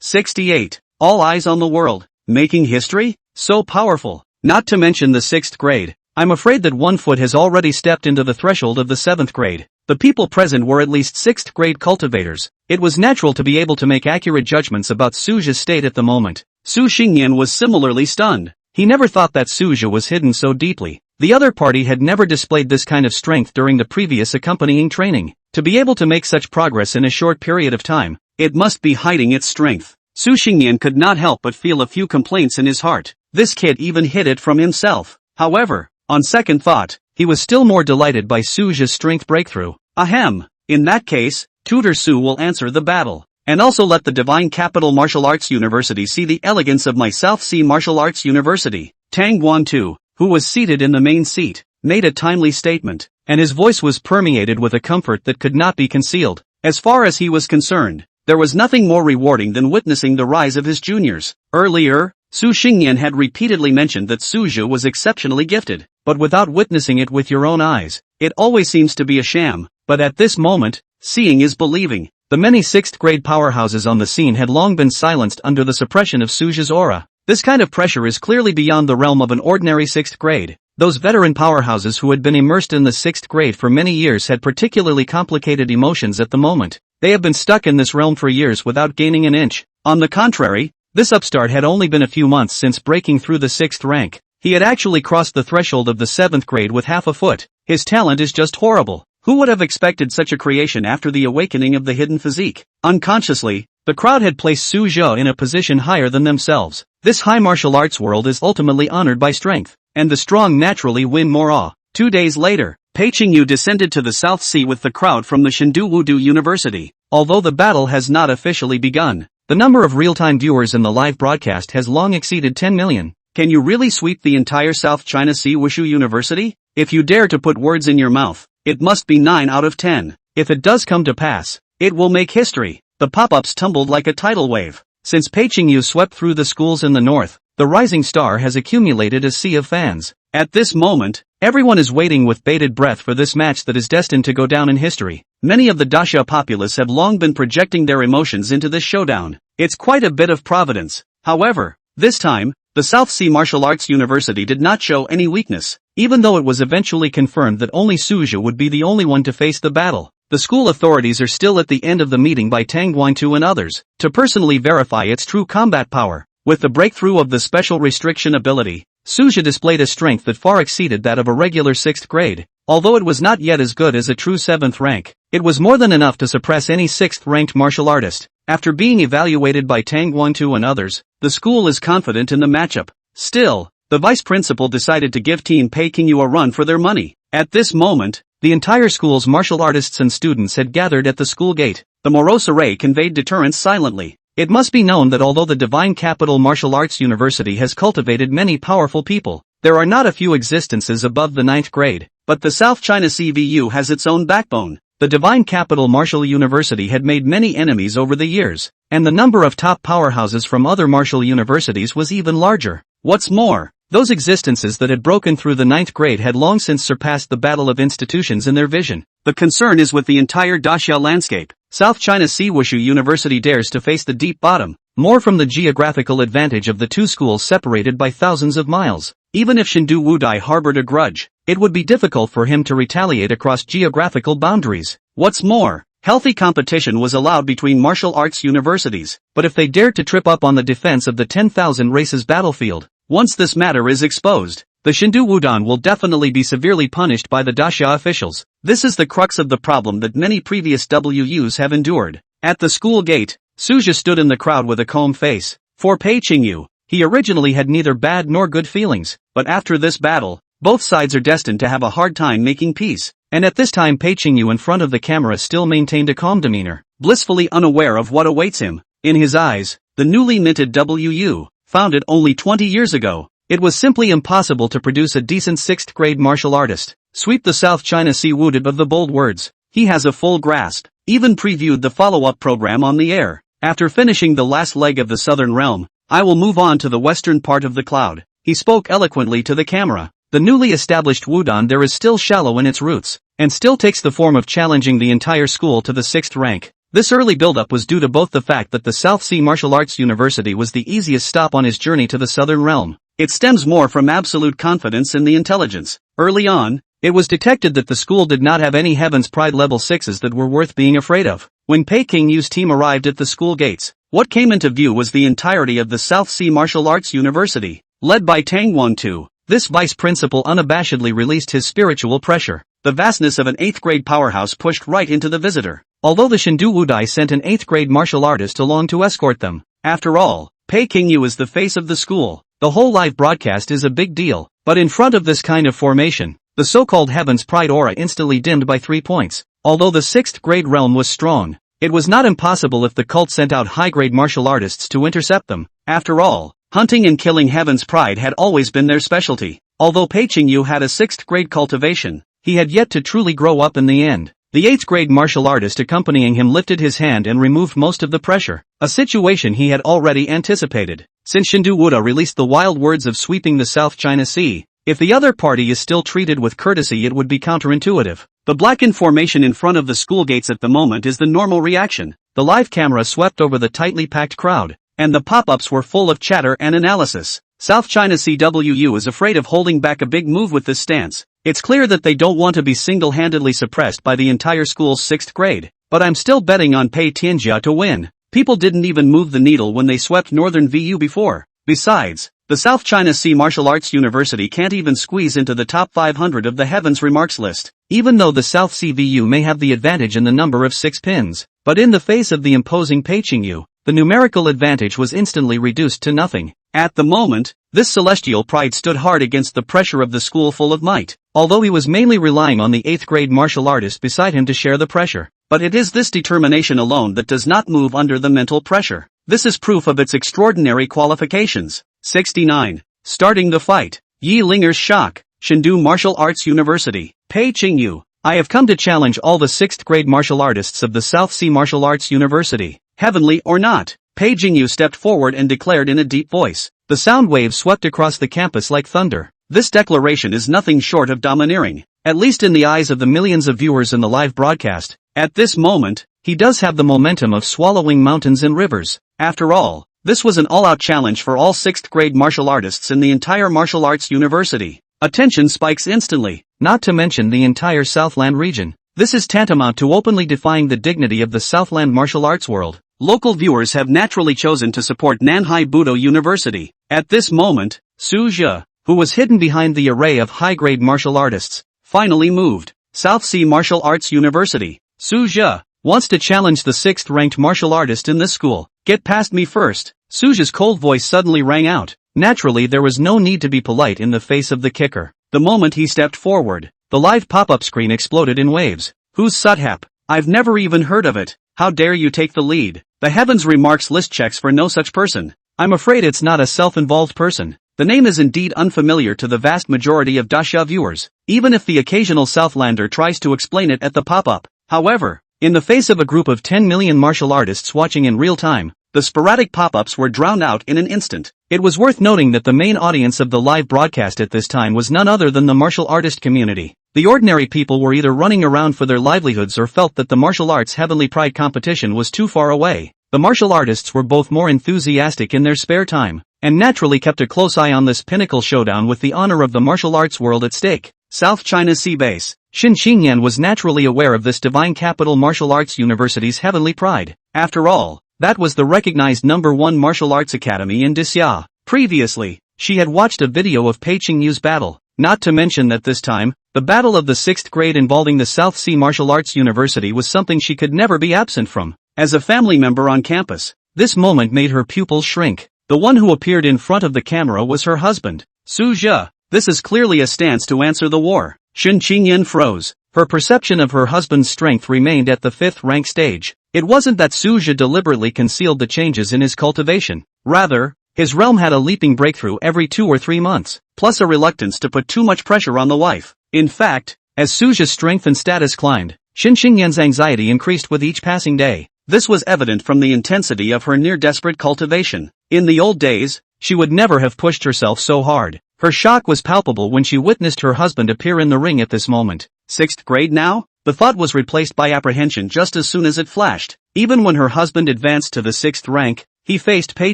68. All eyes on the world. Making history? So powerful. Not to mention the 6th grade. I'm afraid that one foot has already stepped into the threshold of the 7th grade. The people present were at least 6th grade cultivators. It was natural to be able to make accurate judgments about Suja's state at the moment. Su Xingyan was similarly stunned. He never thought that Suja was hidden so deeply. The other party had never displayed this kind of strength during the previous accompanying training. To be able to make such progress in a short period of time, it must be hiding its strength. Su Xingyan could not help but feel a few complaints in his heart. This kid even hid it from himself. However, on second thought, he was still more delighted by Suja's strength breakthrough. Ahem. In that case, Tutor Su will answer the battle. And also let the Divine Capital Martial Arts University see the elegance of my South Sea Martial Arts University. Tang Guan Tu, who was seated in the main seat, made a timely statement. and his voice was permeated with a comfort that could not be concealed. As far as he was concerned, there was nothing more rewarding than witnessing the rise of his juniors. Earlier, Su Xingyan had repeatedly mentioned that Suzhou was exceptionally gifted, but without witnessing it with your own eyes, it always seems to be a sham. But at this moment, seeing is believing. The many 6th grade powerhouses on the scene had long been silenced under the suppression of Suzhou's aura. This kind of pressure is clearly beyond the realm of an ordinary 6th grade. Those veteran powerhouses who had been immersed in the 6th grade for many years had particularly complicated emotions at the moment. They have been stuck in this realm for years without gaining an inch. On the contrary, this upstart had only been a few months since breaking through the 6th rank. He had actually crossed the threshold of the 7th grade with half a foot. His talent is just horrible. Who would have expected such a creation after the awakening of the hidden physique? Unconsciously, the crowd had placed Suzhou in a position higher than themselves. This high martial arts world is ultimately honored by strength, and the strong naturally win more awe. 2 days later, Pei Qingyu descended to the South Sea with the crowd from the Chengdu Wudu University. Although the battle has not officially begun, the number of real-time viewers in the live broadcast has long exceeded 10 million. Can you really sweep the entire South China Sea Wushu University? If you dare to put words in your mouth, it must be 9 out of 10. If it does come to pass, it will make history. The pop-ups tumbled like a tidal wave. Since Pei Qingyu swept through the schools in the north, the rising star has accumulated a sea of fans. At this moment, everyone is waiting with bated breath for this match that is destined to go down in history. Many of the Daxia populace have long been projecting their emotions into this showdown. It's quite a bit of providence. However, this time, the South Sea Martial Arts University did not show any weakness. Even though it was eventually confirmed that only Suzhou would be the only one to face the battle, the school authorities are still at the end of the meeting by Tang Guangtu and others, to personally verify its true combat power. With the breakthrough of the special restriction ability, Suzhou displayed a strength that far exceeded that of a regular 6th grade. Although it was not yet as good as a true 7th rank, it was more than enough to suppress any 6th-ranked martial artist. After being evaluated by Tang Guangtu and others, the school is confident in the matchup. Still, the vice principal decided to give Team Pei Qingyu a run for their money. At this moment, the entire school's martial artists and students had gathered at the school gate. The morose array conveyed deterrence silently. It must be known that although the Divine Capital Martial Arts University has cultivated many powerful people, there are not a few existences above the 9th grade. But the South China CVU has its own backbone. The Divine Capital Martial University had made many enemies over the years, and the number of top powerhouses from other martial universities was even larger. What's more, those existences that had broken through the 9th grade had long since surpassed the battle of institutions in their vision. The concern is with the entire Daxia landscape. South China Sea Wushu University dares to face the deep bottom, more from the geographical advantage of the two schools separated by thousands of miles. Even if Chengdu Wudai harbored a grudge, it would be difficult for him to retaliate across geographical boundaries. What's more, healthy competition was allowed between martial arts universities, but if they dared to trip up on the defense of the 10,000 races battlefield, once this matter is exposed, the Chengdu Wudan will definitely be severely punished by the Daxia officials. This is the crux of the problem that many previous WUs have endured. At the school gate, Suzhou stood in the crowd with a calm face. For Pei Qingyu, he originally had neither bad nor good feelings, but after this battle, both sides are destined to have a hard time making peace. And at this time Pei Qingyu in front of the camera still maintained a calm demeanor, blissfully unaware of what awaits him. In his eyes, the newly minted WU, founded only 20 years ago, it was simply impossible to produce a decent 6th grade martial artist. Sweep the South China Sea wooded of the bold words. He has a full grasp, even previewed the follow-up program on the air. After finishing the last leg of the southern realm, I will move on to the western part of the cloud. He spoke eloquently to the camera. The newly established Wudan there is still shallow in its roots, and still takes the form of challenging the entire school to the 6th rank. This early buildup was due to both the fact that the South Sea Martial Arts University was the easiest stop on his journey to the southern realm. It stems more from absolute confidence in the intelligence. Early on, it was detected that the school did not have any Heaven's Pride level 6s that were worth being afraid of. When Pei Qingyu's team arrived at the school gates, what came into view was the entirety of the South Sea Martial Arts University. Led by Tang Guangtu, this vice principal unabashedly released his spiritual pressure. The vastness of an 8th grade powerhouse pushed right into the visitor. Although the Chengdu Wudai sent an 8th grade martial artist along to escort them. After all, Pei Qingyu is the face of the school. The whole live broadcast is a big deal, but in front of this kind of formation, the so-called Heaven's Pride aura instantly dimmed by 3 points. Although the 6th grade realm was strong, it was not impossible if the cult sent out high-grade martial artists to intercept them. After all, hunting and killing Heaven's Pride had always been their specialty. Although Pei Qingyu had a 6th grade cultivation, he had yet to truly grow up in the end. The 8th grade martial artist accompanying him lifted his hand and removed most of the pressure, a situation he had already anticipated. Since Shindu Wuda released the wild words of sweeping the South China Sea, if the other party is still treated with courtesy it would be counterintuitive. The blackened formation in front of the school gates at the moment is the normal reaction. The live camera swept over the tightly packed crowd, and the pop-ups were full of chatter and analysis. South China CWU is afraid of holding back a big move with this stance. It's clear that they don't want to be single-handedly suppressed by the entire school's 6th grade, but I'm still betting on Pei Tianjia to win. People didn't even move the needle when they swept Northern VU before. Besides, the South China Sea Martial Arts University can't even squeeze into the top 500 of the Heavens Remarks list, even though the South Sea VU may have the advantage in the number of 6 pins. But in the face of the imposing Pei Qingyu, the numerical advantage was instantly reduced to nothing. At the moment, this celestial pride stood hard against the pressure of the school full of might, although he was mainly relying on the 8th grade martial artist beside him to share the pressure. But it is this determination alone that does not move under the mental pressure. This is proof of its extraordinary qualifications. 69. Starting the fight. Yi Linger's shock. Shindu Martial Arts University. Pei Qingyu. I have come to challenge all the 6th grade martial artists of the South Sea Martial Arts University. Heavenly or not. Pei Qingyu stepped forward and declared in a deep voice. The sound waves swept across the campus like thunder. This declaration is nothing short of domineering, at least in the eyes of the millions of viewers in the live broadcast. At this moment, he does have the momentum of swallowing mountains and rivers. After all, this was an all-out challenge for all 6th grade martial artists in the entire martial arts university. Attention spikes instantly, not to mention the entire Southland region. This is tantamount to openly defying the dignity of the Southland martial arts world. Local viewers have naturally chosen to support Nanhai Budo University. At this moment, Su Jia, who was hidden behind the array of high-grade martial artists, finally moved. South Sea Martial Arts University. Su Jia wants to challenge the 6th-ranked martial artist in this school. Get past me first. Su Jia's cold voice suddenly rang out. Naturally, there was no need to be polite in the face of the kicker. The moment he stepped forward, the live pop-up screen exploded in waves. Who's Suthap? I've never even heard of it. How dare you take the lead? The Heavens Remarks list checks for no such person. I'm afraid it's not a self-involved person. The name is indeed unfamiliar to the vast majority of Dasha viewers, even if the occasional Southlander tries to explain it at the pop-up. However, in the face of a group of 10 million martial artists watching in real time, the sporadic pop-ups were drowned out in an instant. It was worth noting that the main audience of the live broadcast at this time was none other than the martial artist community. The ordinary people were either running around for their livelihoods or felt that the martial arts Heavenly Pride competition was too far away. The martial artists were both more enthusiastic in their spare time, and naturally kept a close eye on this pinnacle showdown with the honor of the martial arts world at stake. South China Sea Base. Xin Xingyan was naturally aware of this divine capital martial arts university's Heavenly Pride. After all, that was the recognized #1 martial arts academy in Disya. Previously, she had watched a video of Pei Qingyu's battle, not to mention that this time, the battle of the 6th grade involving the South Sea Martial Arts University was something she could never be absent from. As a family member on campus, this moment made her pupils shrink. The one who appeared in front of the camera was her husband, Su Jia. This is clearly a stance to answer the war. Xin Qingyan froze. Her perception of her husband's strength remained at the 5th rank stage. It wasn't that Su Jia deliberately concealed the changes in his cultivation. Rather, his realm had a leaping breakthrough every 2 or 3 months, plus a reluctance to put too much pressure on the wife. In fact, as Su Jia's strength and status climbed, Xin Qingyan's anxiety increased with each passing day. This was evident from the intensity of her near-desperate cultivation. In the old days, she would never have pushed herself so hard. Her shock was palpable when she witnessed her husband appear in the ring at this moment. 6th grade now? The thought was replaced by apprehension just as soon as it flashed. Even when her husband advanced to the 6th rank, he faced Pei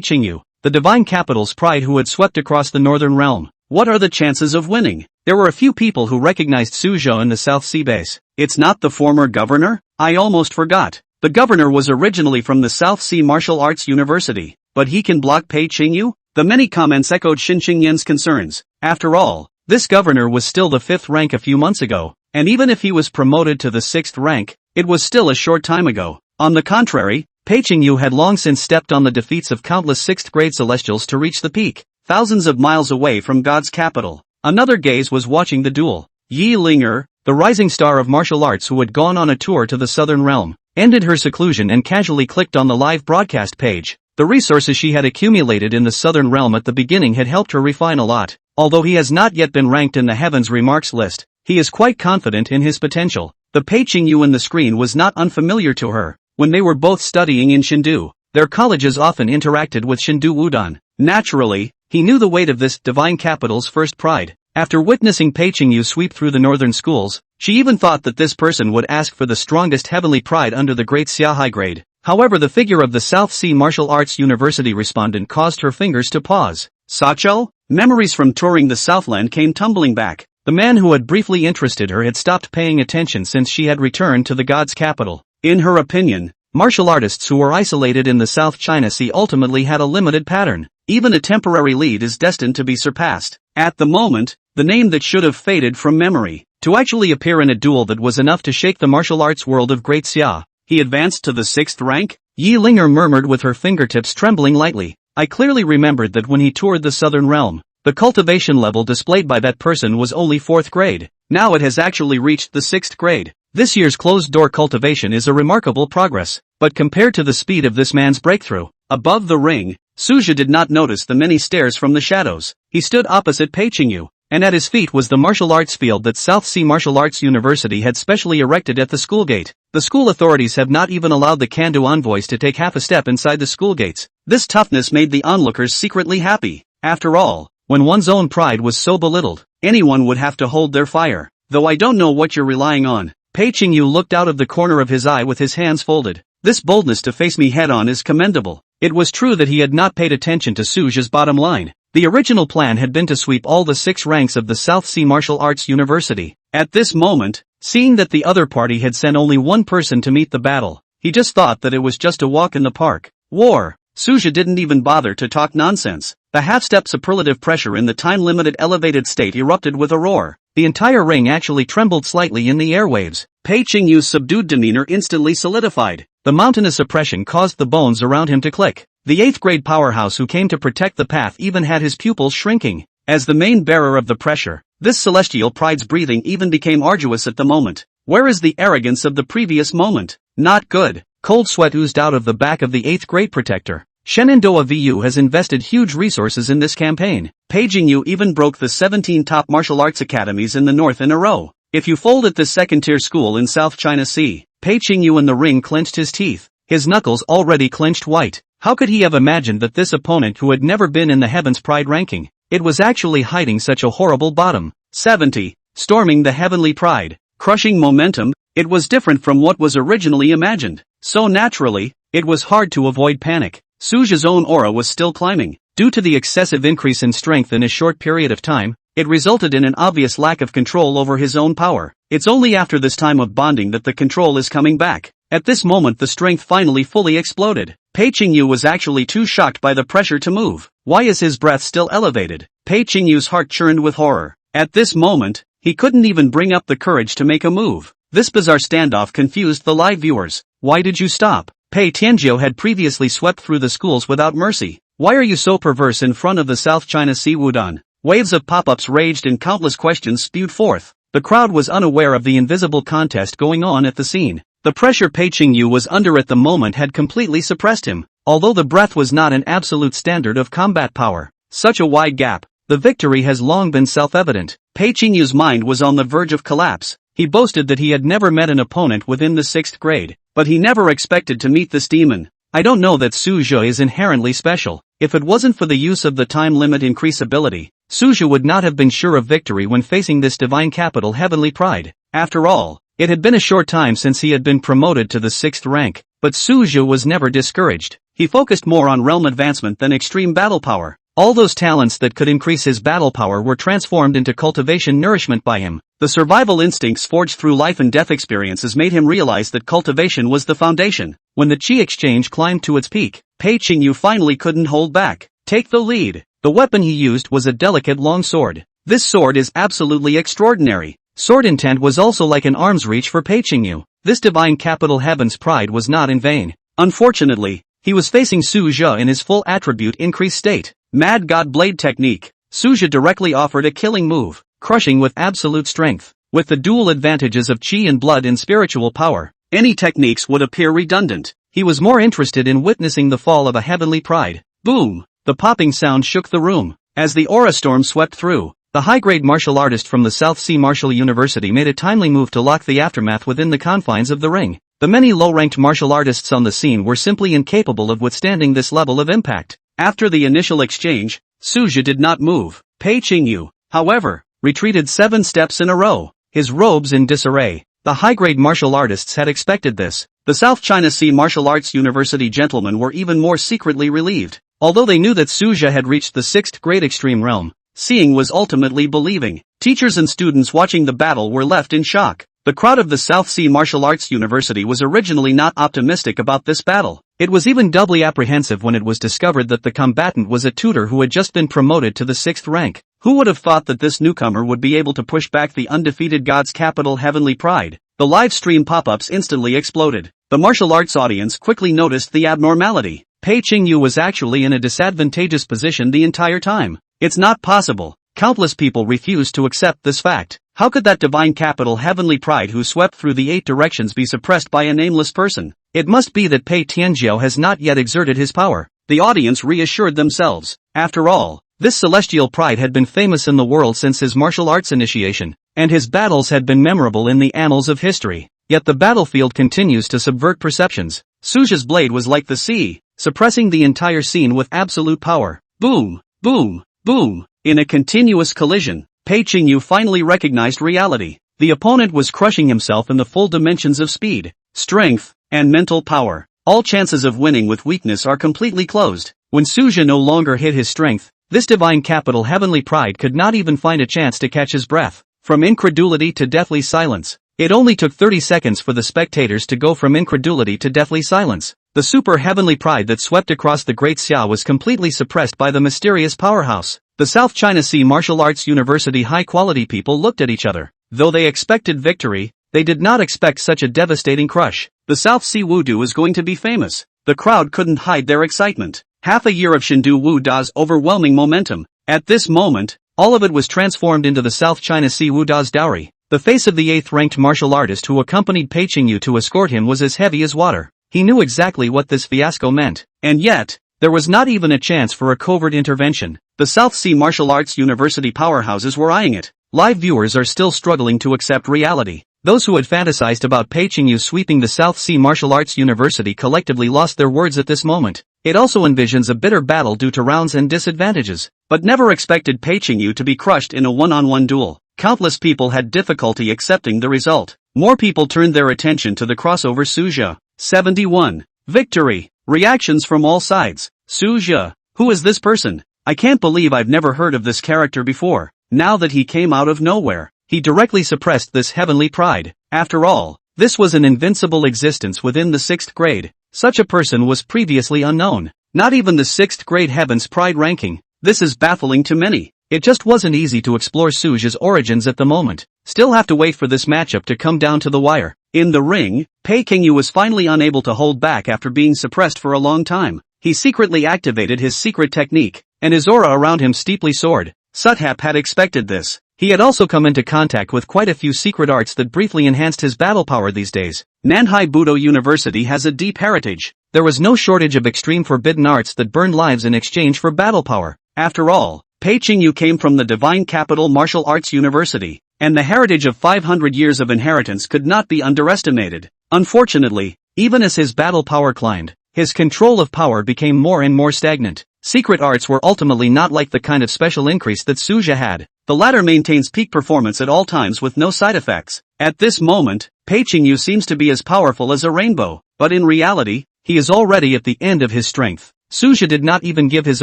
Qingyu, the divine capital's pride who had swept across the northern realm. What are the chances of winning? There were a few people who recognized Su Jia in the South Sea Base. It's not the former governor? I almost forgot. The governor was originally from the South Sea Martial Arts University, but he can block Pei Qingyu? The many comments echoed Xin Qingyan's concerns. After all, this governor was still the 5th rank a few months ago, and even if he was promoted to the 6th rank, it was still a short time ago. On the contrary, Pei Qingyu had long since stepped on the defeats of countless 6th grade celestials to reach the peak, thousands of miles away from God's capital. Another gaze was watching the duel. Yi Linger, the rising star of martial arts who had gone on a tour to the southern realm, ended her seclusion and casually clicked on the live broadcast page. The resources she had accumulated in the southern realm at the beginning had helped her refine a lot. Although he has not yet been ranked in the Heavens Remarks list, He is quite confident in his potential. The Pei Qingyu in the screen was not unfamiliar to her. When they were both studying in Chengdu, their colleges often interacted with Chengdu Wudong. Naturally, he knew the weight of this divine capital's first pride. After witnessing Pei Qingyu sweep through the northern schools, she even thought that this person would ask for the strongest heavenly pride under the great Xia high grade. However, the figure of the South Sea Martial Arts University respondent caused her fingers to pause. Sacho? Memories from touring the Southland came tumbling back. The man who had briefly interested her had stopped paying attention since she had returned to the god's capital. In her opinion, martial artists who were isolated in the South China Sea ultimately had a limited pattern. Even a temporary lead is destined to be surpassed. At the moment, the name that should have faded from memory, to actually appear in a duel that was enough to shake the martial arts world of Great Xia. He advanced to the 6th rank? Yi Linger murmured with her fingertips trembling lightly. I clearly remembered that when he toured the southern realm, the cultivation level displayed by that person was only 4th grade. Now it has actually reached the 6th grade. This year's closed-door cultivation is a remarkable progress, but compared to the speed of this man's breakthrough, above the ring, Suja did not notice the many stares from the shadows. He stood opposite Pei Qingyu, and at his feet was the martial arts field that South Sea Martial Arts University had specially erected at the school gate. The school authorities have not even allowed the Kandu envoys to take half a step inside the school gates. This toughness made the onlookers secretly happy. After all, when one's own pride was so belittled, anyone would have to hold their fire. Though I don't know what you're relying on. Pei Qingyu looked out of the corner of his eye with his hands folded. This boldness to face me head-on is commendable. It was true that he had not paid attention to Suja's bottom line. The original plan had been to sweep all the 6 ranks of the South Sea Martial Arts University. At this moment, seeing that the other party had sent only one person to meet the battle, he just thought that it was just a walk in the park. War. Suja didn't even bother to talk nonsense. The half-step superlative pressure in the time-limited elevated state erupted with a roar. The entire ring actually trembled slightly in the airwaves. Pei Qingyu's subdued demeanor instantly solidified. The mountainous oppression caused the bones around him to click. The 8th grade powerhouse who came to protect the path even had his pupils shrinking. As the main bearer of the pressure, this celestial pride's breathing even became arduous at the moment. Where is the arrogance of the previous moment? Not good. Cold sweat oozed out of the back of the 8th grade protector. Shenandoah VU has invested huge resources in this campaign. Pei Qingyu even broke the 17 top martial arts academies in the north in a row. If you fold at this second-tier school in South China Sea, Pei Qingyu in the ring clenched his teeth. His knuckles already clenched white. How could he have imagined that this opponent who had never been in the Heavens Pride ranking, it was actually hiding such a horrible bottom? 70. Storming the Heavenly Pride. Crushing momentum. It was different from what was originally imagined. So naturally, it was hard to avoid panic. Suja's own aura was still climbing. Due to the excessive increase in strength in a short period of time, it resulted in an obvious lack of control over his own power. It's only after this time of bonding that the control is coming back. At this moment the strength finally fully exploded. Pei Qingyu was actually too shocked by the pressure to move. Why is his breath still elevated? Pei Qingyu's heart churned with horror. At this moment, he couldn't even bring up the courage to make a move. This bizarre standoff confused the live viewers. Why did you stop? Pei Tianjiu had previously swept through the schools without mercy. Why are you so perverse in front of the South China Sea Wudong? Waves of pop-ups raged and countless questions spewed forth. The crowd was unaware of the invisible contest going on at the scene. The pressure Pei Qingyu was under at the moment had completely suppressed him. Although the breath was not an absolute standard of combat power, such a wide gap, the victory has long been self-evident. Pei Qingyu's mind was on the verge of collapse. He boasted that he had never met an opponent within the 6th grade, but he never expected to meet this demon. I don't know that Suja is inherently special. If it wasn't for the use of the time limit increase ability, Suja would not have been sure of victory when facing this divine capital Heavenly Pride. After all, it had been a short time since he had been promoted to the 6th rank, but Suja was never discouraged. He focused more on realm advancement than extreme battle power. All those talents that could increase his battle power were transformed into cultivation nourishment by him. The survival instincts forged through life and death experiences made him realize that cultivation was the foundation. When the chi exchange climbed to its peak, Pei Qingyu finally couldn't hold back. Take the lead. The weapon he used was a delicate long sword. This sword is absolutely extraordinary. Sword intent was also like an arm's reach for Pei Qingyu. This divine capital Heaven's Pride was not in vain. Unfortunately, he was facing Suja in his full attribute increased state. Mad God Blade Technique. Suja directly offered a killing move, crushing with absolute strength. With the dual advantages of chi and blood and spiritual power, any techniques would appear redundant. He was more interested in witnessing the fall of a heavenly pride. Boom! The popping sound shook the room. As the aura storm swept through, the high-grade martial artist from the South Sea Martial University made a timely move to lock the aftermath within the confines of the ring. The many low-ranked martial artists on the scene were simply incapable of withstanding this level of impact. After the initial exchange, Suja did not move. Pei Qingyu, however, retreated 7 steps in a row, his robes in disarray. The high-grade martial artists had expected this. The South China Sea Martial Arts University gentlemen were even more secretly relieved. Although they knew that Suja had reached the 6th grade extreme realm, seeing was ultimately believing. Teachers and students watching the battle were left in shock. The crowd of the South Sea Martial Arts University was originally not optimistic about this battle. It was even doubly apprehensive when it was discovered that the combatant was a tutor who had just been promoted to the 6th rank. Who would have thought that this newcomer would be able to push back the undefeated god's capital Heavenly Pride? The live stream pop-ups instantly exploded. The martial arts audience quickly noticed the abnormality. Pei Qingyu was actually in a disadvantageous position the entire time. It's not possible. Countless people refused to accept this fact. How could that divine capital Heavenly Pride who swept through the 8 directions be suppressed by a nameless person? It must be that Pei Tianjiao has not yet exerted his power. The audience reassured themselves. After all, this celestial pride had been famous in the world since his martial arts initiation, and his battles had been memorable in the annals of history. Yet the battlefield continues to subvert perceptions. Suja's blade was like the sea, suppressing the entire scene with absolute power. Boom, boom, boom. In a continuous collision, Pei Qingyu finally recognized reality. The opponent was crushing himself in the full dimensions of speed, strength, and mental power. All chances of winning with weakness are completely closed. When Suja no longer hid his strength, this divine capital Heavenly Pride could not even find a chance to catch his breath. From incredulity to deathly silence. It only took 30 seconds for the spectators to go from incredulity to deathly silence. The super heavenly pride that swept across the Great Xia was completely suppressed by the mysterious powerhouse. The South China Sea Martial Arts University high-quality people looked at each other. Though they expected victory, they did not expect such a devastating crush. The South Sea Wudu is going to be famous. The crowd couldn't hide their excitement. Half a year of Shindu Wu Da's overwhelming momentum. At this moment, all of it was transformed into the South China Sea Wu Da's dowry. The face of the 8th-ranked martial artist who accompanied Pei Qingyu to escort him was as heavy as water. He knew exactly what this fiasco meant. And yet, there was not even a chance for a covert intervention. The South Sea Martial Arts University powerhouses were eyeing it. Live viewers are still struggling to accept reality. Those who had fantasized about Pei Qingyu sweeping the South Sea Martial Arts University collectively lost their words at this moment. It also envisions a bitter battle due to rounds and disadvantages, but never expected Pei Qingyu to be crushed in a one-on-one duel. Countless people had difficulty accepting the result. More people turned their attention to the crossover Suja. 71. Victory. Reactions from all sides. Suja. Who is this person? I can't believe I've never heard of this character before. Now that he came out of nowhere, he directly suppressed this heavenly pride. After all, this was an invincible existence within the 6th grade. Such a person was previously unknown. Not even the 6th grade heaven's pride ranking. This is baffling to many. It just wasn't easy to explore Suja's origins at the moment. Still have to wait for this matchup to come down to the wire. In the ring, Pei Qingyu was finally unable to hold back after being suppressed for a long time. He secretly activated his secret technique, and his aura around him steeply soared. Suthap had expected this. He had also come into contact with quite a few secret arts that briefly enhanced his battle power these days. Nanhai Budo University has a deep heritage. There was no shortage of extreme forbidden arts that burned lives in exchange for battle power. After all, Pei Qingyu came from the Divine Capital Martial Arts University, and the heritage of 500 years of inheritance could not be underestimated. Unfortunately, even as his battle power climbed, his control of power became more and more stagnant. Secret arts were ultimately not like the kind of special increase that Suja had. The latter maintains peak performance at all times with no side effects. At this moment, Pei Qingyu seems to be as powerful as a rainbow, but in reality, he is already at the end of his strength. Suja did not even give his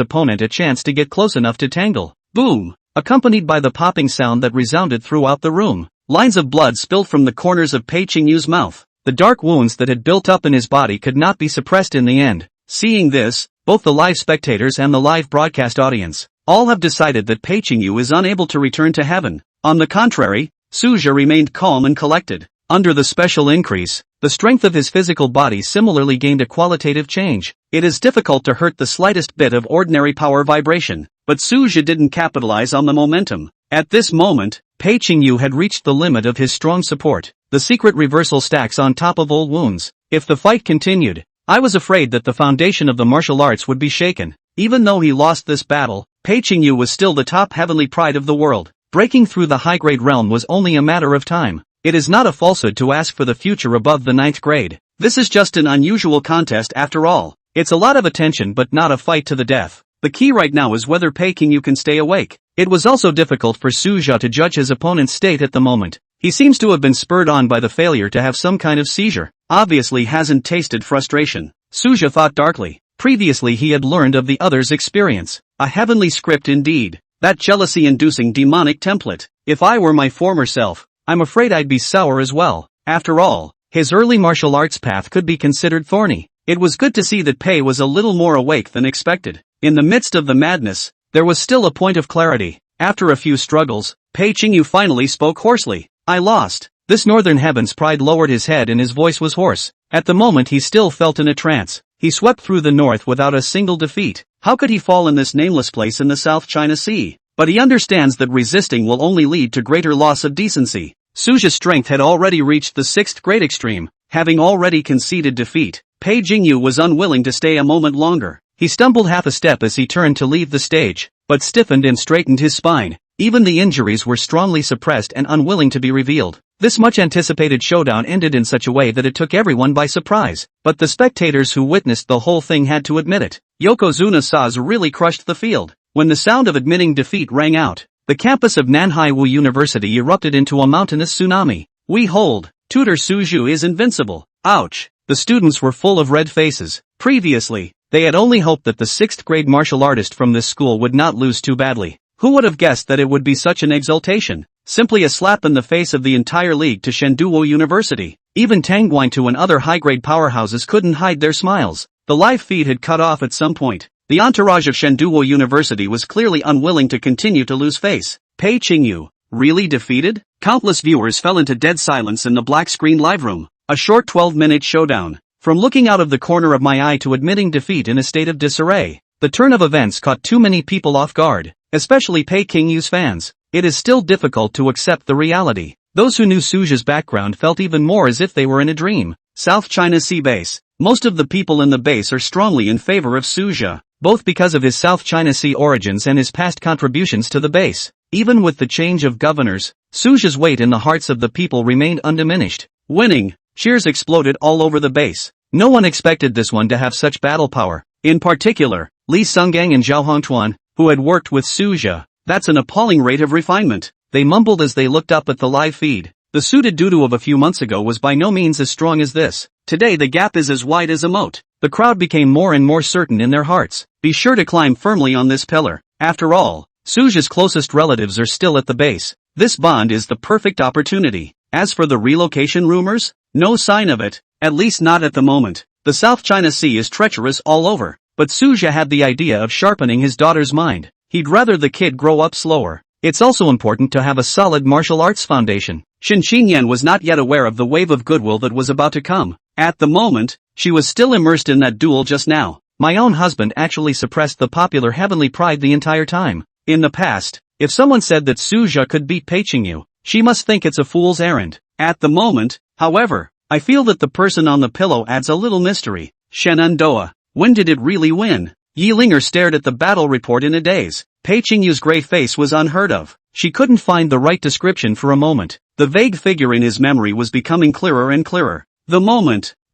opponent a chance to get close enough to tangle. Boom! Accompanied by the popping sound that resounded throughout the room. Lines of blood spilled from the corners of Pei Qingyu's mouth. The dark wounds that had built up in his body could not be suppressed in the end. Seeing this, both the live spectators and the live broadcast audience, all have decided that Pei Qingyu is unable to return to heaven. On the contrary, Suja remained calm and collected. Under the special increase, the strength of his physical body similarly gained a qualitative change. It is difficult to hurt the slightest bit of ordinary power vibration, but Suja didn't capitalize on the momentum. At this moment, Pei Qingyu had reached the limit of his strong support. The secret reversal stacks on top of old wounds. If the fight continued, I was afraid that the foundation of the martial arts would be shaken. Even though he lost this battle, Pei Qingyu was still the top heavenly pride of the world. Breaking through the high-grade realm was only a matter of time. It is not a falsehood to ask for the future above the 9th grade. This is just an unusual contest after all. It's a lot of attention but not a fight to the death. The key right now is whether Peking can stay awake. It was also difficult for Suja to judge his opponent's state at the moment. He seems to have been spurred on by the failure to have some kind of seizure. Obviously hasn't tasted frustration. Suja thought darkly. Previously he had learned of the other's experience. A heavenly script indeed. That jealousy-inducing demonic template. If I were my former self, I'm afraid I'd be sour as well. After all, his early martial arts path could be considered thorny. It was good to see that Pei was a little more awake than expected. In the midst of the madness, there was still a point of clarity. After a few struggles, Pei Qingyu finally spoke hoarsely. I lost. This northern heaven's pride lowered his head and his voice was hoarse. At the moment he still felt in a trance. He swept through the north without a single defeat. How could he fall in this nameless place in the South China Sea? But he understands that resisting will only lead to greater loss of decency. Suja's strength had already reached the 6th grade extreme. Having already conceded defeat, Pei Jingyu was unwilling to stay a moment longer. He stumbled half a step as he turned to leave the stage, but stiffened and straightened his spine. Even the injuries were strongly suppressed and unwilling to be revealed. This much-anticipated showdown ended in such a way that it took everyone by surprise, but the spectators who witnessed the whole thing had to admit it. Yokozuna Saz really crushed the field. When the sound of admitting defeat rang out, the campus of Nanhai University erupted into a mountainous tsunami. We hold, Tutor Suju is invincible. Ouch! The students were full of red faces. Previously, they had only hoped that the 6th grade martial artist from this school would not lose too badly. Who would have guessed that it would be such an exultation? Simply a slap in the face of the entire league to Shenduo University. Even Tangguintu and other high-grade powerhouses couldn't hide their smiles. The live feed had cut off at some point. The entourage of Shenduo University was clearly unwilling to continue to lose face. Pei Qingyu, really defeated? Countless viewers fell into dead silence in the black screen live room. A short 12-minute showdown. From looking out of the corner of my eye to admitting defeat in a state of disarray. The turn of events caught too many people off guard, especially Pei Qingyu's fans. It is still difficult to accept the reality. Those who knew Suja's background felt even more as if they were in a dream. South China Sea base. Most of the people in the base are strongly in favor of Suja, both because of his South China Sea origins and his past contributions to the base. Even with the change of governors, Suja's weight in the hearts of the people remained undiminished. Winning. Cheers exploded all over the base. No one expected this one to have such battle power. In particular, Li Sunggang and Zhao Hongtuan, who had worked with Suja. That's an appalling rate of refinement. They mumbled as they looked up at the live feed. The suited doodoo of a few months ago was by no means as strong as this. Today the gap is as wide as a moat. The crowd became more and more certain in their hearts. Be sure to climb firmly on this pillar. After all, Suja's closest relatives are still at the base. This bond is the perfect opportunity. As for the relocation rumors, no sign of it, at least not at the moment. The South China Sea is treacherous all over. But Suja had the idea of sharpening his daughter's mind. He'd rather the kid grow up slower. It's also important to have a solid martial arts foundation. Shin Qingyan was not yet aware of the wave of goodwill that was about to come. At the moment, she was still immersed in that duel just now. My own husband actually suppressed the popular heavenly pride the entire time. In the past, if someone said that Suja could beat Pei Qingyu, she must think it's a fool's errand. At the moment, however, I feel that the person on the pillow adds a little mystery. Shenandoah. When did it really win? Yi Linger stared at the battle report in a daze. Pei Qingyu's gray face was unheard of. She couldn't find the right description for a moment. The vague figure in his memory was becoming clearer and clearer. The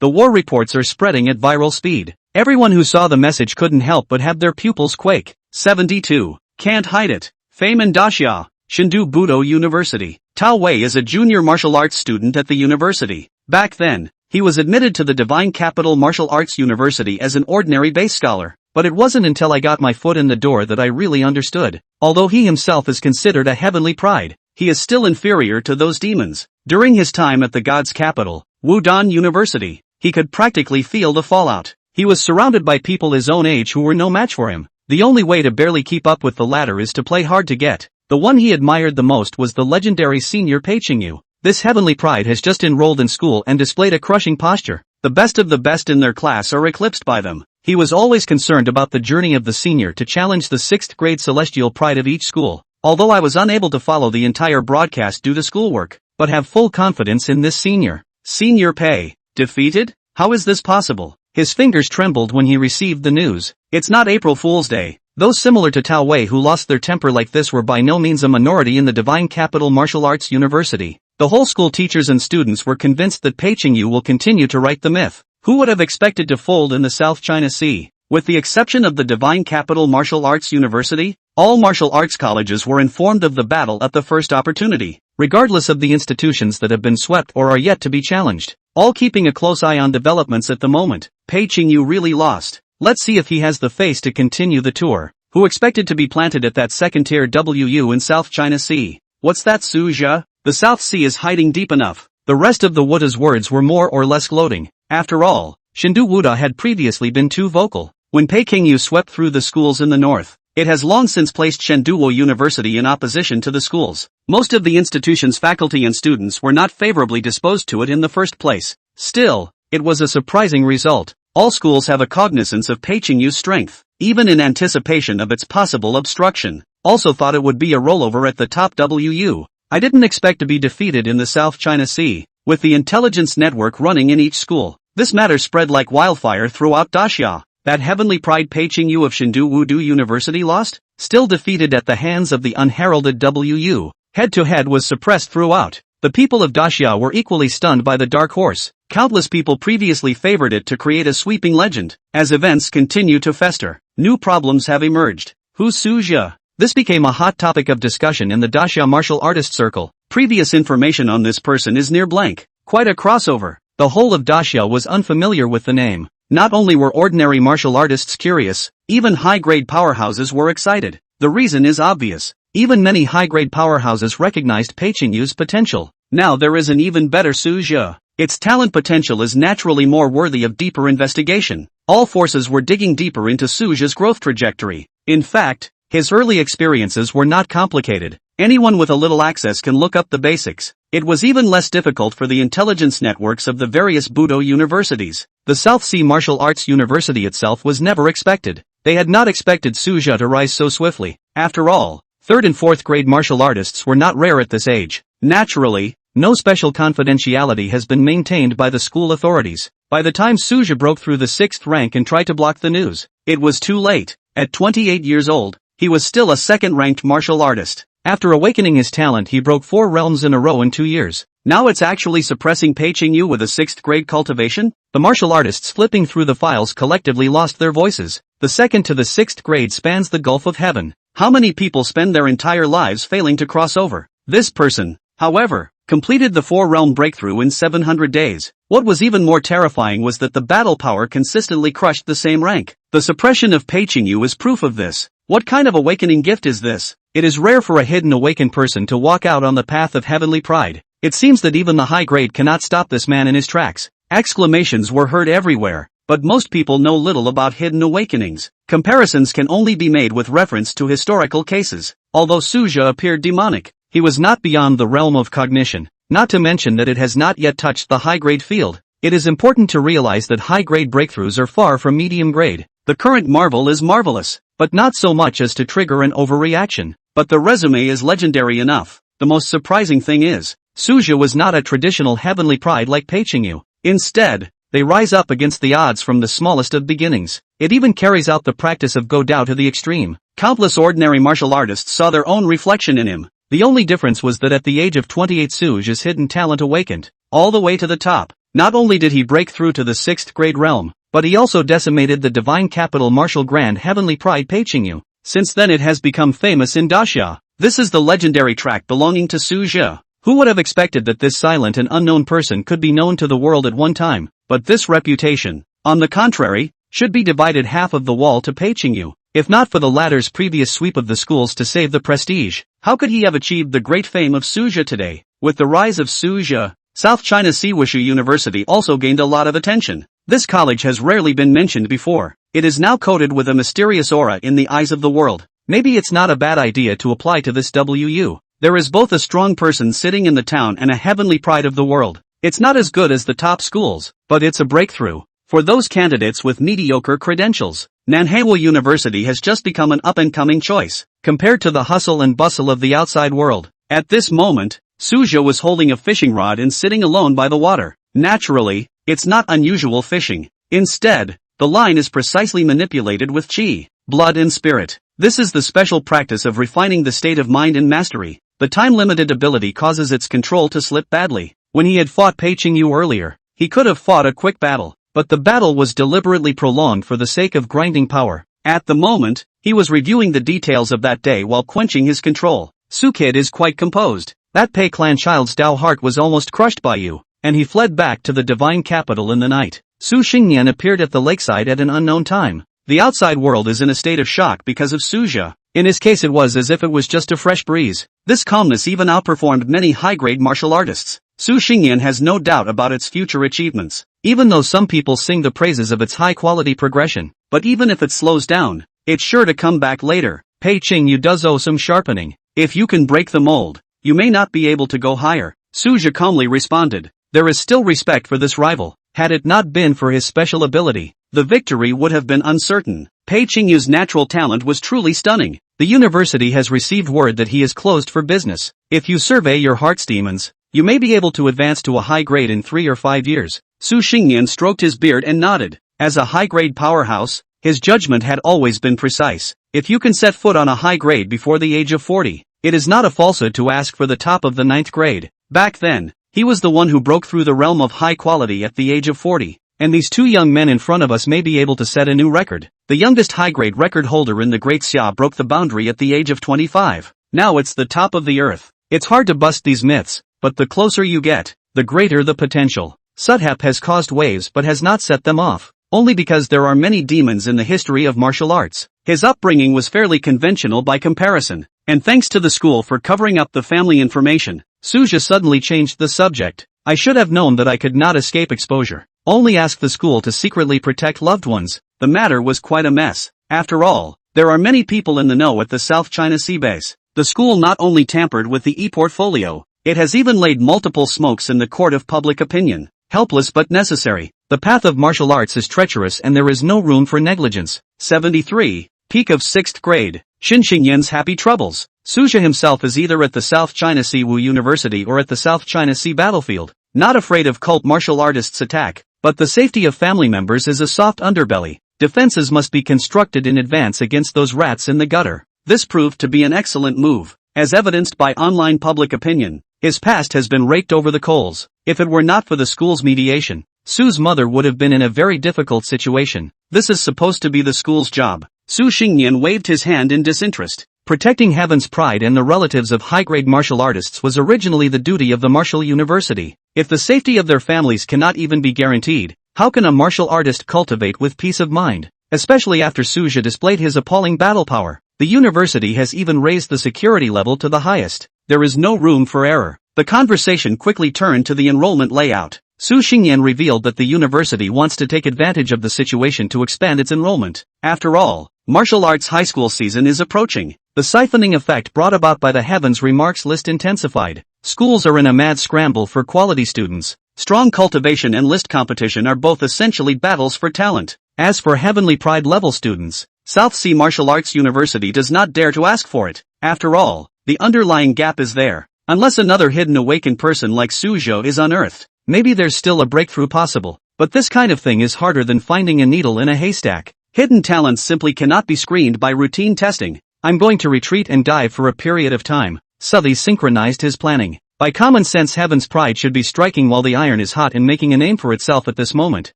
war reports are spreading at viral speed. Everyone who saw the message couldn't help but have their pupils quake. 72. Can't hide it. Feynman Daxia, Chengdu Budo University. Tao Wei is a junior martial arts student at the university. Back then, he was admitted to the Divine Capital Martial Arts University as an ordinary base scholar. But it wasn't until I got my foot in the door that I really understood. Although he himself is considered a heavenly pride, he is still inferior to those demons. During his time at the God's capital, Wudan University, he could practically feel the fallout. He was surrounded by people his own age who were no match for him. The only way to barely keep up with the latter is to play hard to get. The one he admired the most was the legendary senior Pei Qingyu. This heavenly pride has just enrolled in school and displayed a crushing posture. The best of the best in their class are eclipsed by them. He was always concerned about the journey of the senior to challenge the 6th grade celestial pride of each school. Although I was unable to follow the entire broadcast due to schoolwork, but have full confidence in this senior. Senior Pei, defeated? How is this possible? His fingers trembled when he received the news. It's not April Fool's Day. Those similar to Tao Wei who lost their temper like this were by no means a minority in the Divine Capital Martial Arts University. The whole school teachers and students were convinced that Pei Qingyu will continue to write the myth. Who would have expected to fold in the South China Sea? With the exception of the Divine Capital Martial Arts University, all martial arts colleges were informed of the battle at the first opportunity, regardless of the institutions that have been swept or are yet to be challenged, all keeping a close eye on developments at the moment. Pei Qingyu really lost. Let's see if he has the face to continue the tour. Who expected to be planted at that second-tier WU in South China Sea? What's that, Su Jia? The South Sea is hiding deep enough. The rest of the Wuda's words were more or less gloating. After all, Shindu Wuda had previously been too vocal. When Pei Qingyu swept through the schools in the north, it has long since placed Shenduo University in opposition to the schools. Most of the institution's faculty and students were not favorably disposed to it in the first place. Still, it was a surprising result. All schools have a cognizance of Pei Qingyu's strength, even in anticipation of its possible obstruction. Also thought it would be a rollover at the top WU. I didn't expect to be defeated in the South China Sea. With the intelligence network running in each school, this matter spread like wildfire throughout Daxia. That heavenly pride Pei Qingyu of Shindu Wudu University lost? Still defeated at the hands of the unheralded WU. Head-to-head was suppressed throughout. The people of Daxia were equally stunned by the dark horse. Countless people previously favored it to create a sweeping legend. As events continue to fester, new problems have emerged. Who's Su Jia? This became a hot topic of discussion in the Daxia martial artist circle. Previous information on this person is near blank. Quite a crossover. The whole of Daxia was unfamiliar with the name. Not only were ordinary martial artists curious, even high-grade powerhouses were excited. The reason is obvious. Even many high-grade powerhouses recognized Pei Qingyu's potential. Now there is an even better Su Jia. Its talent potential is naturally more worthy of deeper investigation. All forces were digging deeper into Su Jia's growth trajectory. In fact, his early experiences were not complicated. Anyone with a little access can look up the basics. It was even less difficult for the intelligence networks of the various Budo universities. The South Sea Martial Arts University itself was never expected. They had not expected Su Jia to rise so swiftly. After all, 3rd and 4th grade martial artists were not rare at this age. Naturally, no special confidentiality has been maintained by the school authorities. By the time Su Jia broke through the 6th rank and tried to block the news, it was too late. At 28 years old, he was still a second-ranked martial artist. After awakening his talent, he broke 4 realms in a row in 2 years. Now it's actually suppressing Pei Qingyu with a 6th grade cultivation? The martial artists flipping through the files collectively lost their voices. The 2nd to the 6th grade spans the gulf of heaven. How many people spend their entire lives failing to cross over? This person, however, completed the 4-realm breakthrough in 700 days. What was even more terrifying was that the battle power consistently crushed the same rank. The suppression of Pei Qingyu is proof of this. What kind of awakening gift is this? It is rare for a hidden awakened person to walk out on the path of heavenly pride. It seems that even the high grade cannot stop this man in his tracks. Exclamations were heard everywhere, but most people know little about hidden awakenings. Comparisons can only be made with reference to historical cases. Although Su Jia appeared demonic, he was not beyond the realm of cognition, not to mention that it has not yet touched the high-grade field. It is important to realize that high-grade breakthroughs are far from medium-grade. The current marvel is marvelous, but not so much as to trigger an overreaction. But the resume is legendary enough. The most surprising thing is, Su Jia was not a traditional heavenly pride like Pei Qingyu. Instead, they rise up against the odds from the smallest of beginnings. It even carries out the practice of Go Dao to the extreme. Countless ordinary martial artists saw their own reflection in him. The only difference was that at the age of 28 Su Jia's hidden talent awakened, all the way to the top. Not only did he break through to the 6th grade realm, but he also decimated the divine capital martial grand heavenly pride Pei Qingyu. Since then it has become famous in Daxia. This is the legendary track belonging to Su Jia. Who would have expected that this silent and unknown person could be known to the world at one time? But this reputation, on the contrary, should be divided half of the wall to Pei Qingyu. If not for the latter's previous sweep of the schools to save the prestige, how could he have achieved the great fame of Su Jia today? With the rise of Su Jia, South China Sea Wushu University also gained a lot of attention. This college has rarely been mentioned before. It is now coated with a mysterious aura in the eyes of the world. Maybe it's not a bad idea to apply to this WU. There is both a strong person sitting in the town and a heavenly pride of the world. It's not as good as the top schools, but it's a breakthrough. For those candidates with mediocre credentials, Manhwa University has just become an up-and-coming choice, compared to the hustle and bustle of the outside world. At this moment, Su Jia was holding a fishing rod and sitting alone by the water. Naturally, it's not unusual fishing. Instead, the line is precisely manipulated with qi, blood and spirit. This is the special practice of refining the state of mind in mastery. The time-limited ability causes its control to slip badly. When he had fought Pei Qingyu earlier, he could have fought a quick battle, but the battle was deliberately prolonged for the sake of grinding power. At the moment, he was reviewing the details of that day while quenching his control. Su Kid is quite composed. That Pei clan child's Dao heart was almost crushed by you, and he fled back to the divine capital in the night. Su Xingnian appeared at the lakeside at an unknown time. The outside world is in a state of shock because of Suja. In his case it was as if it was just a fresh breeze. This calmness even outperformed many high-grade martial artists. Su Xingnian has no doubt about its future achievements, even though some people sing the praises of its high-quality progression. But even if it slows down, it's sure to come back later. Pei Qingyu does owe some sharpening. If you can break the mold, you may not be able to go higher. Suja calmly responded. There is still respect for this rival. Had it not been for his special ability, the victory would have been uncertain. Pei Qingyu's natural talent was truly stunning. The university has received word that he is closed for business. If you survey your heart's demons, you may be able to advance to a high grade in 3 or 5 years. Su Xingnian stroked his beard and nodded. As a high-grade powerhouse, his judgment had always been precise. If you can set foot on a high grade before the age of 40, it is not a falsehood to ask for the top of the 9th grade. Back then, he was the one who broke through the realm of high quality at the age of 40. And these two young men in front of us may be able to set a new record. The youngest high-grade record holder in the Great Xia broke the boundary at the age of 25. Now it's the top of the earth. It's hard to bust these myths, but the closer you get, the greater the potential. Sudhap has caused waves but has not set them off. Only because there are many demons in the history of martial arts. His upbringing was fairly conventional by comparison, and thanks to the school for covering up the family information, Suja suddenly changed the subject. I should have known that I could not escape exposure. Only ask the school to secretly protect loved ones. The matter was quite a mess. After all, there are many people in the know at the South China Sea base. The school not only tampered with the e-portfolio, it has even laid multiple smokes in the court of public opinion. Helpless but necessary. The path of martial arts is treacherous and there is no room for negligence. 73. Peak of 6th grade. Xin Xingyan's happy troubles. Suja himself is either at the South China Sea Wu University or at the South China Sea battlefield. Not afraid of cult martial artists' attack, but the safety of family members is a soft underbelly. Defenses must be constructed in advance against those rats in the gutter. This proved to be an excellent move, as evidenced by online public opinion. His past has been raked over the coals. If it were not for the school's mediation, Su's mother would have been in a very difficult situation. This is supposed to be the school's job. Su Xingnian waved his hand in disinterest. Protecting heaven's pride and the relatives of high-grade martial artists was originally the duty of the martial university. If the safety of their families cannot even be guaranteed, how can a martial artist cultivate with peace of mind? Especially after Suja displayed his appalling battle power. The university has even raised the security level to the highest. There is no room for error. The conversation quickly turned to the enrollment layout. Su Xingnian revealed that the university wants to take advantage of the situation to expand its enrollment. After all, martial arts high school season is approaching. The siphoning effect brought about by the heavens remarks list intensified. Schools are in a mad scramble for quality students. Strong cultivation and list competition are both essentially battles for talent. As for heavenly pride level students, South Sea Martial Arts University does not dare to ask for it. After all, the underlying gap is there. Unless another hidden awakened person like Suzhou is unearthed, maybe there's still a breakthrough possible. But this kind of thing is harder than finding a needle in a haystack. Hidden talents simply cannot be screened by routine testing. I'm going to retreat and dive for a period of time. Southey synchronized his planning. By common sense, heaven's pride should be striking while the iron is hot and making a name for itself at this moment.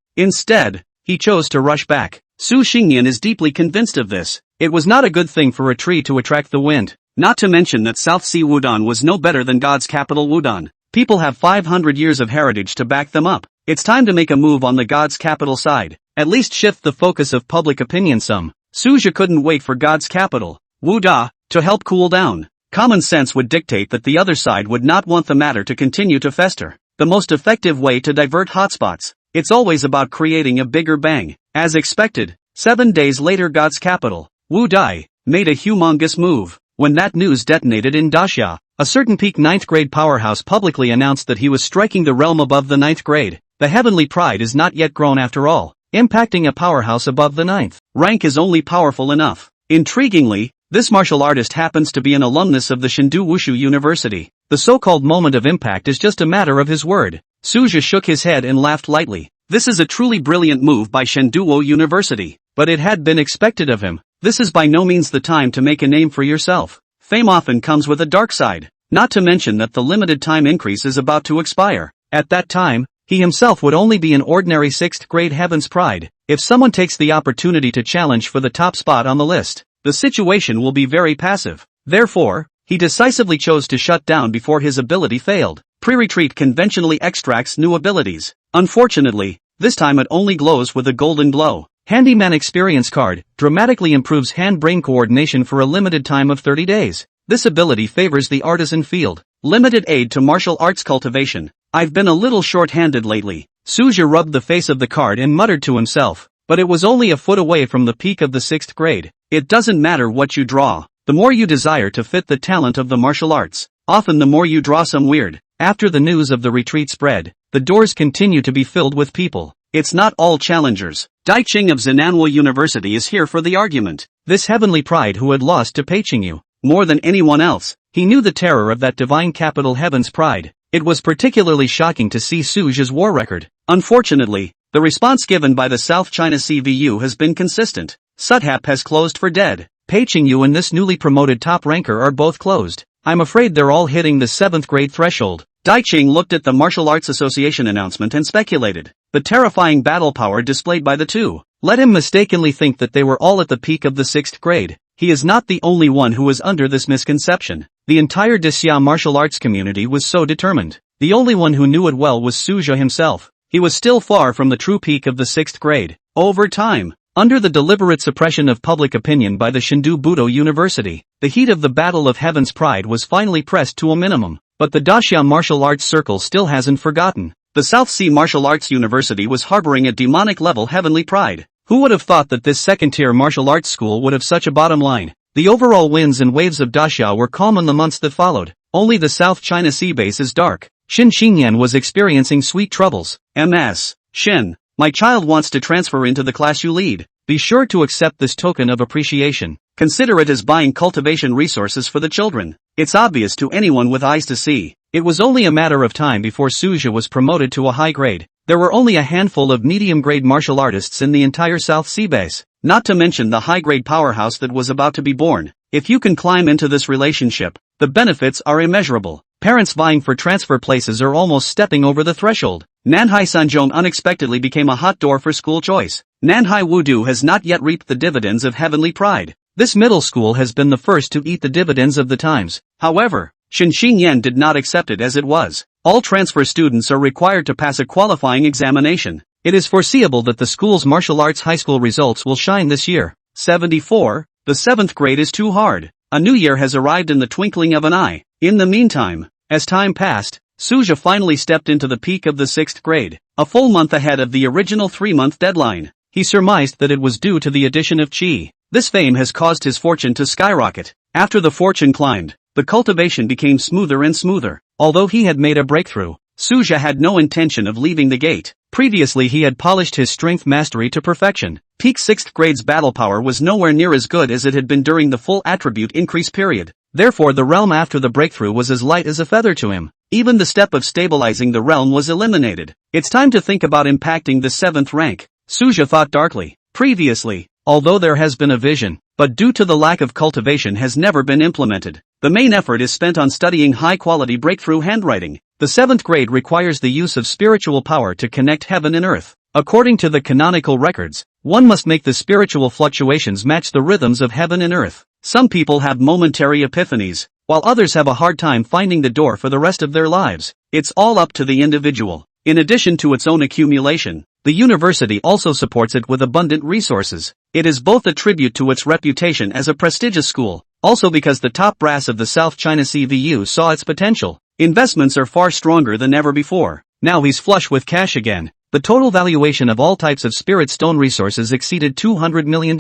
Instead, he chose to rush back. Su Xingnian is deeply convinced of this. It was not a good thing for a tree to attract the wind. Not to mention that South Sea Wudon was no better than God's capital Wudon. People have 500 years of heritage to back them up. It's time to make a move on the God's capital side. At least shift the focus of public opinion some. Suja couldn't wait for God's capital, Wuda, to help cool down. Common sense would dictate that the other side would not want the matter to continue to fester. The most effective way to divert hotspots. It's always about creating a bigger bang. As expected, 7 days later God's capital, Wu Dai, made a humongous move. When that news detonated in Daxia, a certain peak 9th grade powerhouse publicly announced that he was striking the realm above the 9th grade. The heavenly pride is not yet grown after all. Impacting a powerhouse above the 9th rank is only powerful enough. Intriguingly, this martial artist happens to be an alumnus of the Chengdu Wushu University. The so-called moment of impact is just a matter of his word. Suja shook his head and laughed lightly. This is a truly brilliant move by Chengdu University, but it had been expected of him. This is by no means the time to make a name for yourself. Fame often comes with a dark side, not to mention that the limited time increase is about to expire. At that time, he himself would only be an ordinary 6th grade Heaven's Pride. If someone takes the opportunity to challenge for the top spot on the list, the situation will be very passive. Therefore, he decisively chose to shut down before his ability failed. Pre-retreat conventionally extracts new abilities. Unfortunately, this time it only glows with a golden glow. Handyman Experience Card dramatically improves hand-brain coordination for a limited time of 30 days. This ability favors the artisan field. Limited aid to martial arts cultivation. I've been a little short-handed lately. Suja rubbed the face of the card and muttered to himself, but it was only a foot away from the peak of the 6th grade. It doesn't matter what you draw. The more you desire to fit the talent of the martial arts, often the more you draw some weird. After the news of the retreat spread, the doors continue to be filled with people. It's not all challengers. Dai Qing of Zenanhua University is here for the argument. This heavenly pride who had lost to Peiqingyu. More than anyone else, he knew the terror of that divine capital Heaven's Pride. It was particularly shocking to see Suja's war record. Unfortunately, the response given by the South China CVU has been consistent. Suthap has closed for dead. Peiqingyu and this newly promoted top ranker are both closed. I'm afraid they're all hitting the 7th grade threshold. Dai Qing looked at the Martial Arts Association announcement and speculated. The terrifying battle power displayed by the two let him mistakenly think that they were all at the peak of the 6th grade. He is not the only one who is under this misconception. The entire Disya martial arts community was so determined. The only one who knew it well was Suja himself. He was still far from the true peak of the 6th grade. Over time, under the deliberate suppression of public opinion by the Shindu Budo University, the heat of the Battle of Heaven's Pride was finally pressed to a minimum. But the Daxia martial arts circle still hasn't forgotten. The South Sea Martial Arts University was harboring a demonic level heavenly pride. Who would have thought that this second-tier martial arts school would have such a bottom line? The overall winds and waves of Daxia were calm in the months that followed. Only the South China Sea base is dark. Shin Xingyan was experiencing sweet troubles. Ms. Shin, my child wants to transfer into the class you lead. Be sure to accept this token of appreciation. Consider it as buying cultivation resources for the children. It's obvious to anyone with eyes to see. It was only a matter of time before Suja was promoted to a high grade. There were only a handful of medium-grade martial artists in the entire South Sea base, not to mention the high-grade powerhouse that was about to be born. If you can climb into this relationship, the benefits are immeasurable. Parents vying for transfer places are almost stepping over the threshold. Nanhai Sanjong unexpectedly became a hot door for school choice. Nanhai Wudu has not yet reaped the dividends of heavenly pride. This middle school has been the first to eat the dividends of the times. However, Shin Yan did not accept it as it was. All transfer students are required to pass a qualifying examination. It is foreseeable that the school's martial arts high school results will shine this year. 74. The 7th grade is too hard. A new year has arrived in the twinkling of an eye. In the meantime, as time passed, Suja finally stepped into the peak of the 6th grade, a full month ahead of the original 3-month deadline. He surmised that it was due to the addition of Qi. This fame has caused his fortune to skyrocket. After the fortune climbed, the cultivation became smoother and smoother. Although he had made a breakthrough, Suja had no intention of leaving the gate. Previously he had polished his strength mastery to perfection. Peak 6th grade's battle power was nowhere near as good as it had been during the full attribute increase period. Therefore the realm after the breakthrough was as light as a feather to him. Even the step of stabilizing the realm was eliminated. It's time to think about impacting the 7th rank, Suja thought darkly. Previously, although there has been a vision, but due to the lack of cultivation has never been implemented. The main effort is spent on studying high-quality breakthrough handwriting. The 7th grade requires the use of spiritual power to connect heaven and earth. According to the canonical records, one must make the spiritual fluctuations match the rhythms of heaven and earth. Some people have momentary epiphanies, while others have a hard time finding the door for the rest of their lives. It's all up to the individual. In addition to its own accumulation, the university also supports it with abundant resources. It is both a tribute to its reputation as a prestigious school, also because the top brass of the South China CVU saw its potential. Investments are far stronger than ever before. Now he's flush with cash again. The total valuation of all types of spirit stone resources exceeded $200 million.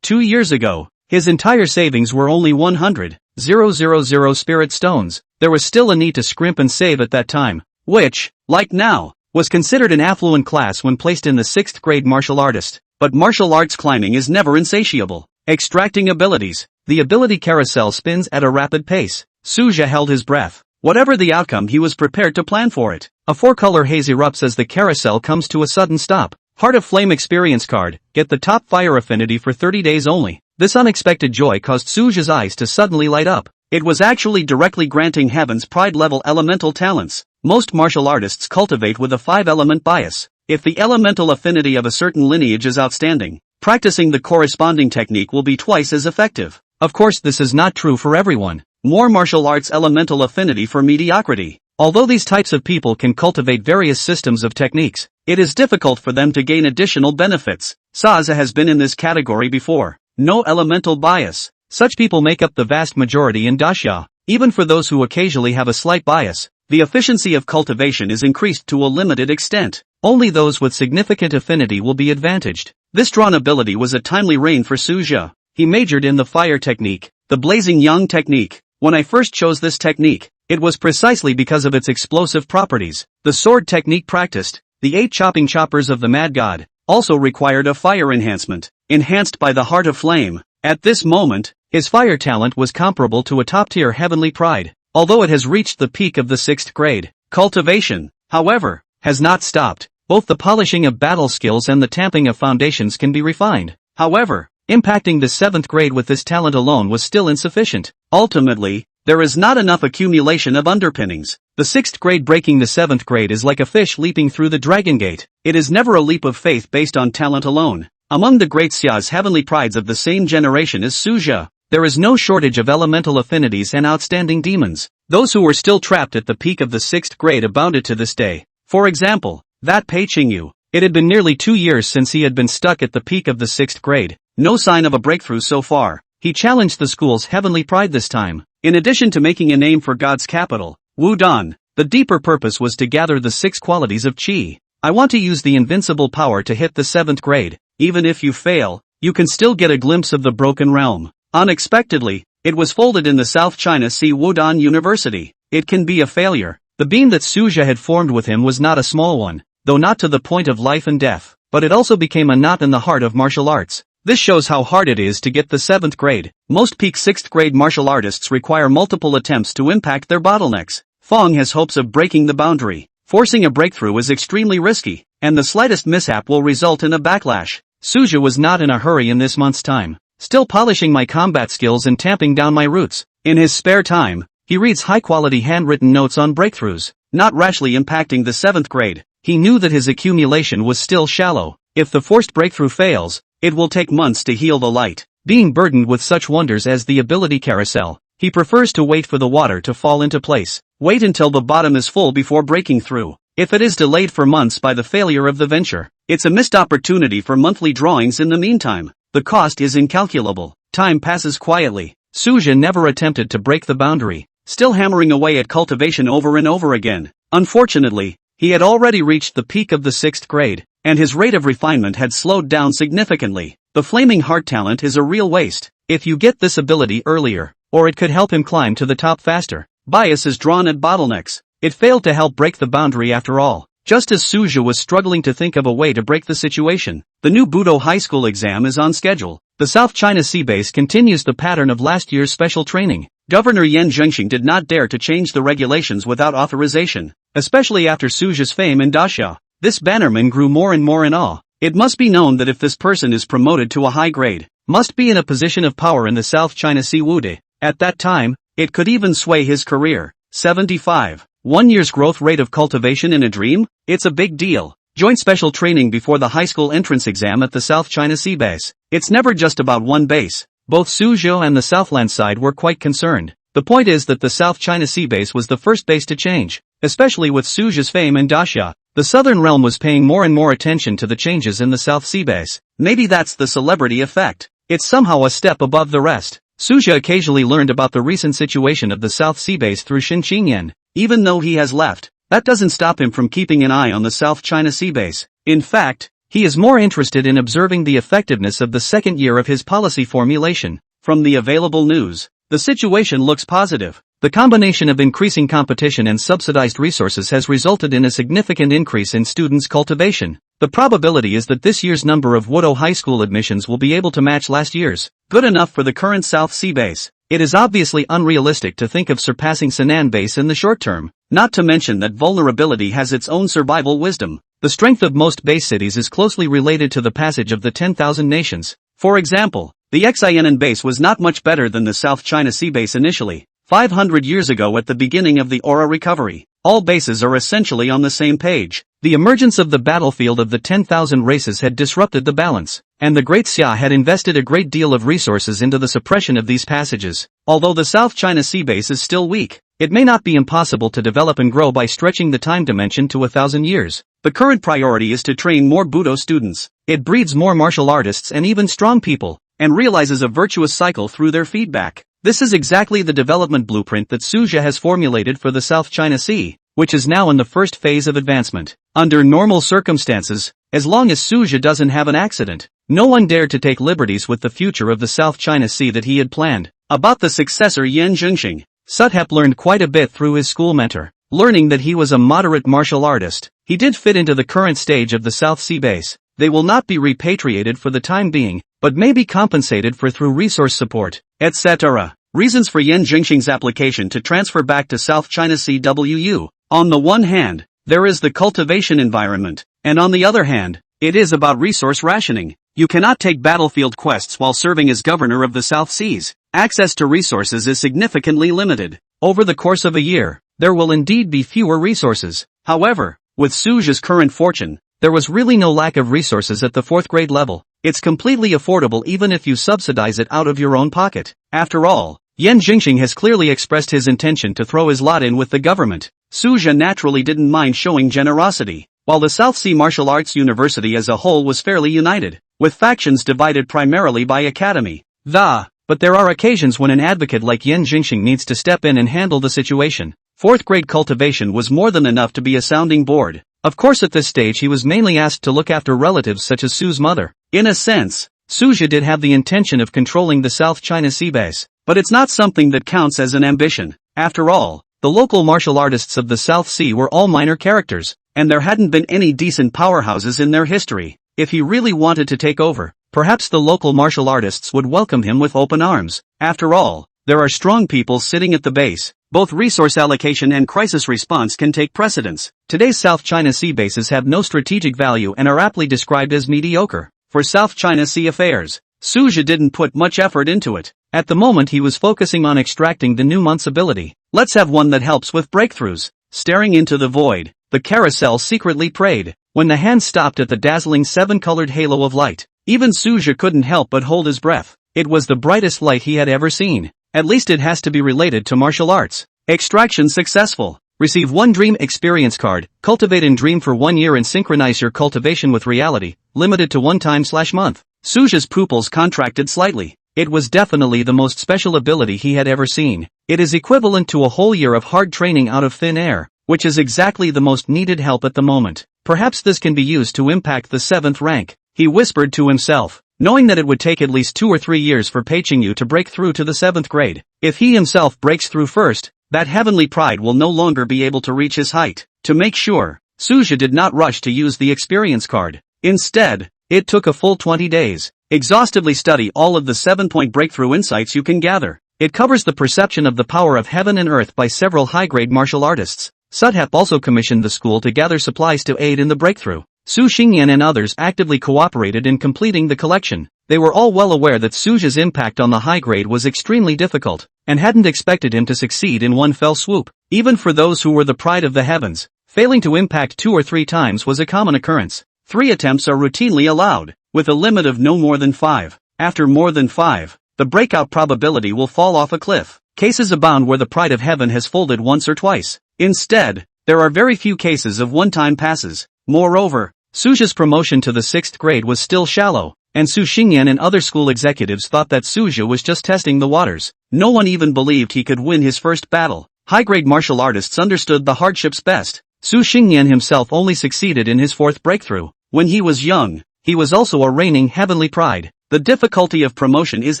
2 years ago, his entire savings were only 100,000 spirit stones. There was still a need to scrimp and save at that time, which, like now, was considered an affluent class when placed in the 6th grade martial artist. But martial arts climbing is never insatiable. Extracting abilities. The ability carousel spins at a rapid pace. Suja held his breath. Whatever the outcome, he was prepared to plan for it. A 4-color haze erupts as the carousel comes to a sudden stop. Heart of Flame experience card. Get the top fire affinity for 30 days only. This unexpected joy caused Suja's eyes to suddenly light up. It was actually directly granting Heaven's Pride-level elemental talents. Most martial artists cultivate with a 5-element bias. If the elemental affinity of a certain lineage is outstanding, practicing the corresponding technique will be twice as effective. Of course, this is not true for everyone. More martial arts elemental affinity for mediocrity. Although these types of people can cultivate various systems of techniques, it is difficult for them to gain additional benefits. Saza has been in this category before. No elemental bias. Such people make up the vast majority in Daxia. Even for those who occasionally have a slight bias, the efficiency of cultivation is increased to a limited extent. Only those with significant affinity will be advantaged. This drawn ability was a timely rein for Suja. He majored in the fire technique, the blazing yang technique. When I first chose this technique, it was precisely because of its explosive properties. The sword technique practiced, the 8 chopping choppers of the Mad God, also required a fire enhancement, enhanced by the Heart of Flame. At this moment, his fire talent was comparable to a top-tier heavenly pride, although it has reached the peak of the 6th grade. Cultivation, however, has not stopped. Both the polishing of battle skills and the tamping of foundations can be refined. However, impacting the 7th grade with this talent alone was still insufficient. Ultimately, there is not enough accumulation of underpinnings. The 6th grade breaking the 7th grade is like a fish leaping through the dragon gate. It is never a leap of faith based on talent alone. Among the great Xia's heavenly prides of the same generation as Suja, there is no shortage of elemental affinities and outstanding demons. Those who were still trapped at the peak of the 6th grade abounded to this day. For example, that Pei Qingyu. It had been nearly 2 years since he had been stuck at the peak of the 6th grade. No sign of a breakthrough so far. He challenged the school's heavenly pride this time. In addition to making a name for God's capital, Wudan, the deeper purpose was to gather the 6 qualities of Qi. I want to use the invincible power to hit the 7th grade. Even if you fail, you can still get a glimpse of the broken realm. Unexpectedly, it was folded in the South China Sea Wudan University. It can be a failure. The beam that Suja had formed with him was not a small one, though not to the point of life and death, but it also became a knot in the heart of martial arts. This shows how hard it is to get the 7th grade. Most peak 6th grade martial artists require multiple attempts to impact their bottlenecks. Fong has hopes of breaking the boundary. Forcing a breakthrough is extremely risky, and the slightest mishap will result in a backlash. Suja was not in a hurry in this month's time, still polishing my combat skills and tamping down my roots. In his spare time, he reads high-quality handwritten notes on breakthroughs, not rashly impacting the 7th grade. He knew that his accumulation was still shallow. If the forced breakthrough fails, it will take months to heal the light. Being burdened with such wonders as the ability carousel, he prefers to wait for the water to fall into place. Wait until the bottom is full before breaking through. If it is delayed for months by the failure of the venture, it's a missed opportunity for monthly drawings in the meantime. The cost is incalculable. Time passes quietly. Suja never attempted to break the boundary, still hammering away at cultivation over and over again. Unfortunately, he had already reached the peak of the 6th grade, and his rate of refinement had slowed down significantly. The flaming heart talent is a real waste. If you get this ability earlier, or it could help him climb to the top faster. Bias is drawn at bottlenecks. It failed to help break the boundary after all. Just as Suja was struggling to think of a way to break the situation, the new Budo High School exam is on schedule. The South China Sea base continues the pattern of last year's special training. Governor Yan Zhengxing did not dare to change the regulations without authorization, especially after Suja's fame in Daxia. This bannerman grew more and more in awe. It must be known that if this person is promoted to a high grade, must be in a position of power in the South China Sea Wude. At that time, it could even sway his career. 75. 1 year's growth rate of cultivation in a dream? It's a big deal. Joint special training before the high school entrance exam at the South China Sea base. It's never just about one base. Both Suzhou and the Southland side were quite concerned. The point is that the South China Sea base was the first base to change. Especially with Suzhou's fame in Daxia, the Southern realm was paying more and more attention to the changes in the South Sea base. Maybe that's the celebrity effect. It's somehow a step above the rest. Suzhou occasionally learned about the recent situation of the South Sea base through Xin Qingyan. Even though he has left, that doesn't stop him from keeping an eye on the South China Sea base. In fact, he is more interested in observing the effectiveness of the second year of his policy formulation. From the available news, the situation looks positive. The combination of increasing competition and subsidized resources has resulted in a significant increase in students' cultivation. The probability is that this year's number of Wudo High School admissions will be able to match last year's. Good enough for the current South Sea base. It is obviously unrealistic to think of surpassing Sinan base in the short term, not to mention that vulnerability has its own survival wisdom. The strength of most base cities is closely related to the passage of the 10,000 nations. For example, The Xianan base was not much better than the South China Sea base initially. 500 years ago at the beginning of the Aura recovery, all bases are essentially on the same page. The emergence of the battlefield of the 10,000 races had disrupted the balance, and the Great Xia had invested a great deal of resources into the suppression of these passages. Although the South China Sea base is still weak, it may not be impossible to develop and grow by stretching the time dimension to 1,000 years. The current priority is to train more Budo students. It breeds more martial artists and even strong people, and realizes a virtuous cycle through their feedback. This is exactly the development blueprint that Suja has formulated for the South China Sea, which is now in the first phase of advancement. Under normal circumstances, as long as Suja doesn't have an accident, no one dared to take liberties with the future of the South China Sea that he had planned. About the successor Yan Zhengxing, Suthep learned quite a bit through his school mentor. Learning that he was a moderate martial artist, he did fit into the current stage of the South Sea base. They will not be repatriated for the time being, but may be compensated for through resource support, etc. Reasons for Yan Zhengxing's application to transfer back to South China Sea WU. On the one hand, there is the cultivation environment, and on the other hand, it is about resource rationing. You cannot take battlefield quests while serving as governor of the South Seas. Access to resources is significantly limited. Over the course of a year, there will indeed be fewer resources. However, with Suja's current fortune, there was really no lack of resources at the 4th grade level. It's completely affordable even if you subsidize it out of your own pocket. After all, Yan Zhengxing has clearly expressed his intention to throw his lot in with the government. Suja naturally didn't mind showing generosity, while the South Sea Martial Arts University as a whole was fairly united, with factions divided primarily by academy. But there are occasions when an advocate like Yan Zhengxing needs to step in and handle the situation. 4th grade cultivation was more than enough to be a sounding board. Of course at this stage he was mainly asked to look after relatives such as Su's mother. In a sense, Suja did have the intention of controlling the South China Sea base, but it's not something that counts as an ambition. After all, the local martial artists of the South Sea were all minor characters, and there hadn't been any decent powerhouses in their history. If he really wanted to take over, perhaps the local martial artists would welcome him with open arms. After all, there are strong people sitting at the base. Both resource allocation and crisis response can take precedence. Today's South China Sea bases have no strategic value and are aptly described as mediocre. For South China Sea affairs, Suja didn't put much effort into it. At the moment he was focusing on extracting the new month's ability. Let's have one that helps with breakthroughs. Staring into the void, the carousel secretly prayed. When the hand stopped at the dazzling 7-colored halo of light, even Suja couldn't help but hold his breath. It was the brightest light he had ever seen. At least it has to be related to martial arts. Extraction successful. Receive 1 Dream Experience card. Cultivate and dream for 1 year and synchronize your cultivation with reality. Limited to 1 time/month. Suja's pupils contracted slightly. It was definitely the most special ability he had ever seen. It is equivalent to a whole year of hard training out of thin air, which is exactly the most needed help at the moment. Perhaps this can be used to impact the 7th rank. He whispered to himself, knowing that it would take at least 2 or 3 years for Peiqingyu to break through to the 7th grade. If he himself breaks through first, that heavenly pride will no longer be able to reach his height. To make sure, Suja did not rush to use the experience card. Instead, it took a full 20 days. Exhaustively study all of the 7-point breakthrough insights you can gather. It covers the perception of the power of heaven and earth by several high-grade martial artists. Suthep also commissioned the school to gather supplies to aid in the breakthrough. Su Xingyan and others actively cooperated in completing the collection. They were all well aware that Suja's impact on the high grade was extremely difficult, and hadn't expected him to succeed in one fell swoop. Even for those who were the pride of the heavens, failing to impact 2 or 3 times was a common occurrence. 3 attempts are routinely allowed, with a limit of no more than 5. After more than 5, the breakout probability will fall off a cliff. Cases abound where the pride of heaven has folded once or twice. Instead, there are very few cases of one-time passes. Moreover, Suja's promotion to the 6th grade was still shallow, and Su Xingyan and other school executives thought that Suja was just testing the waters. No one even believed he could win his first battle. High-grade martial artists understood the hardships best. Su Xingyan himself only succeeded in his 4th breakthrough. When he was young, he was also a reigning heavenly pride. The difficulty of promotion is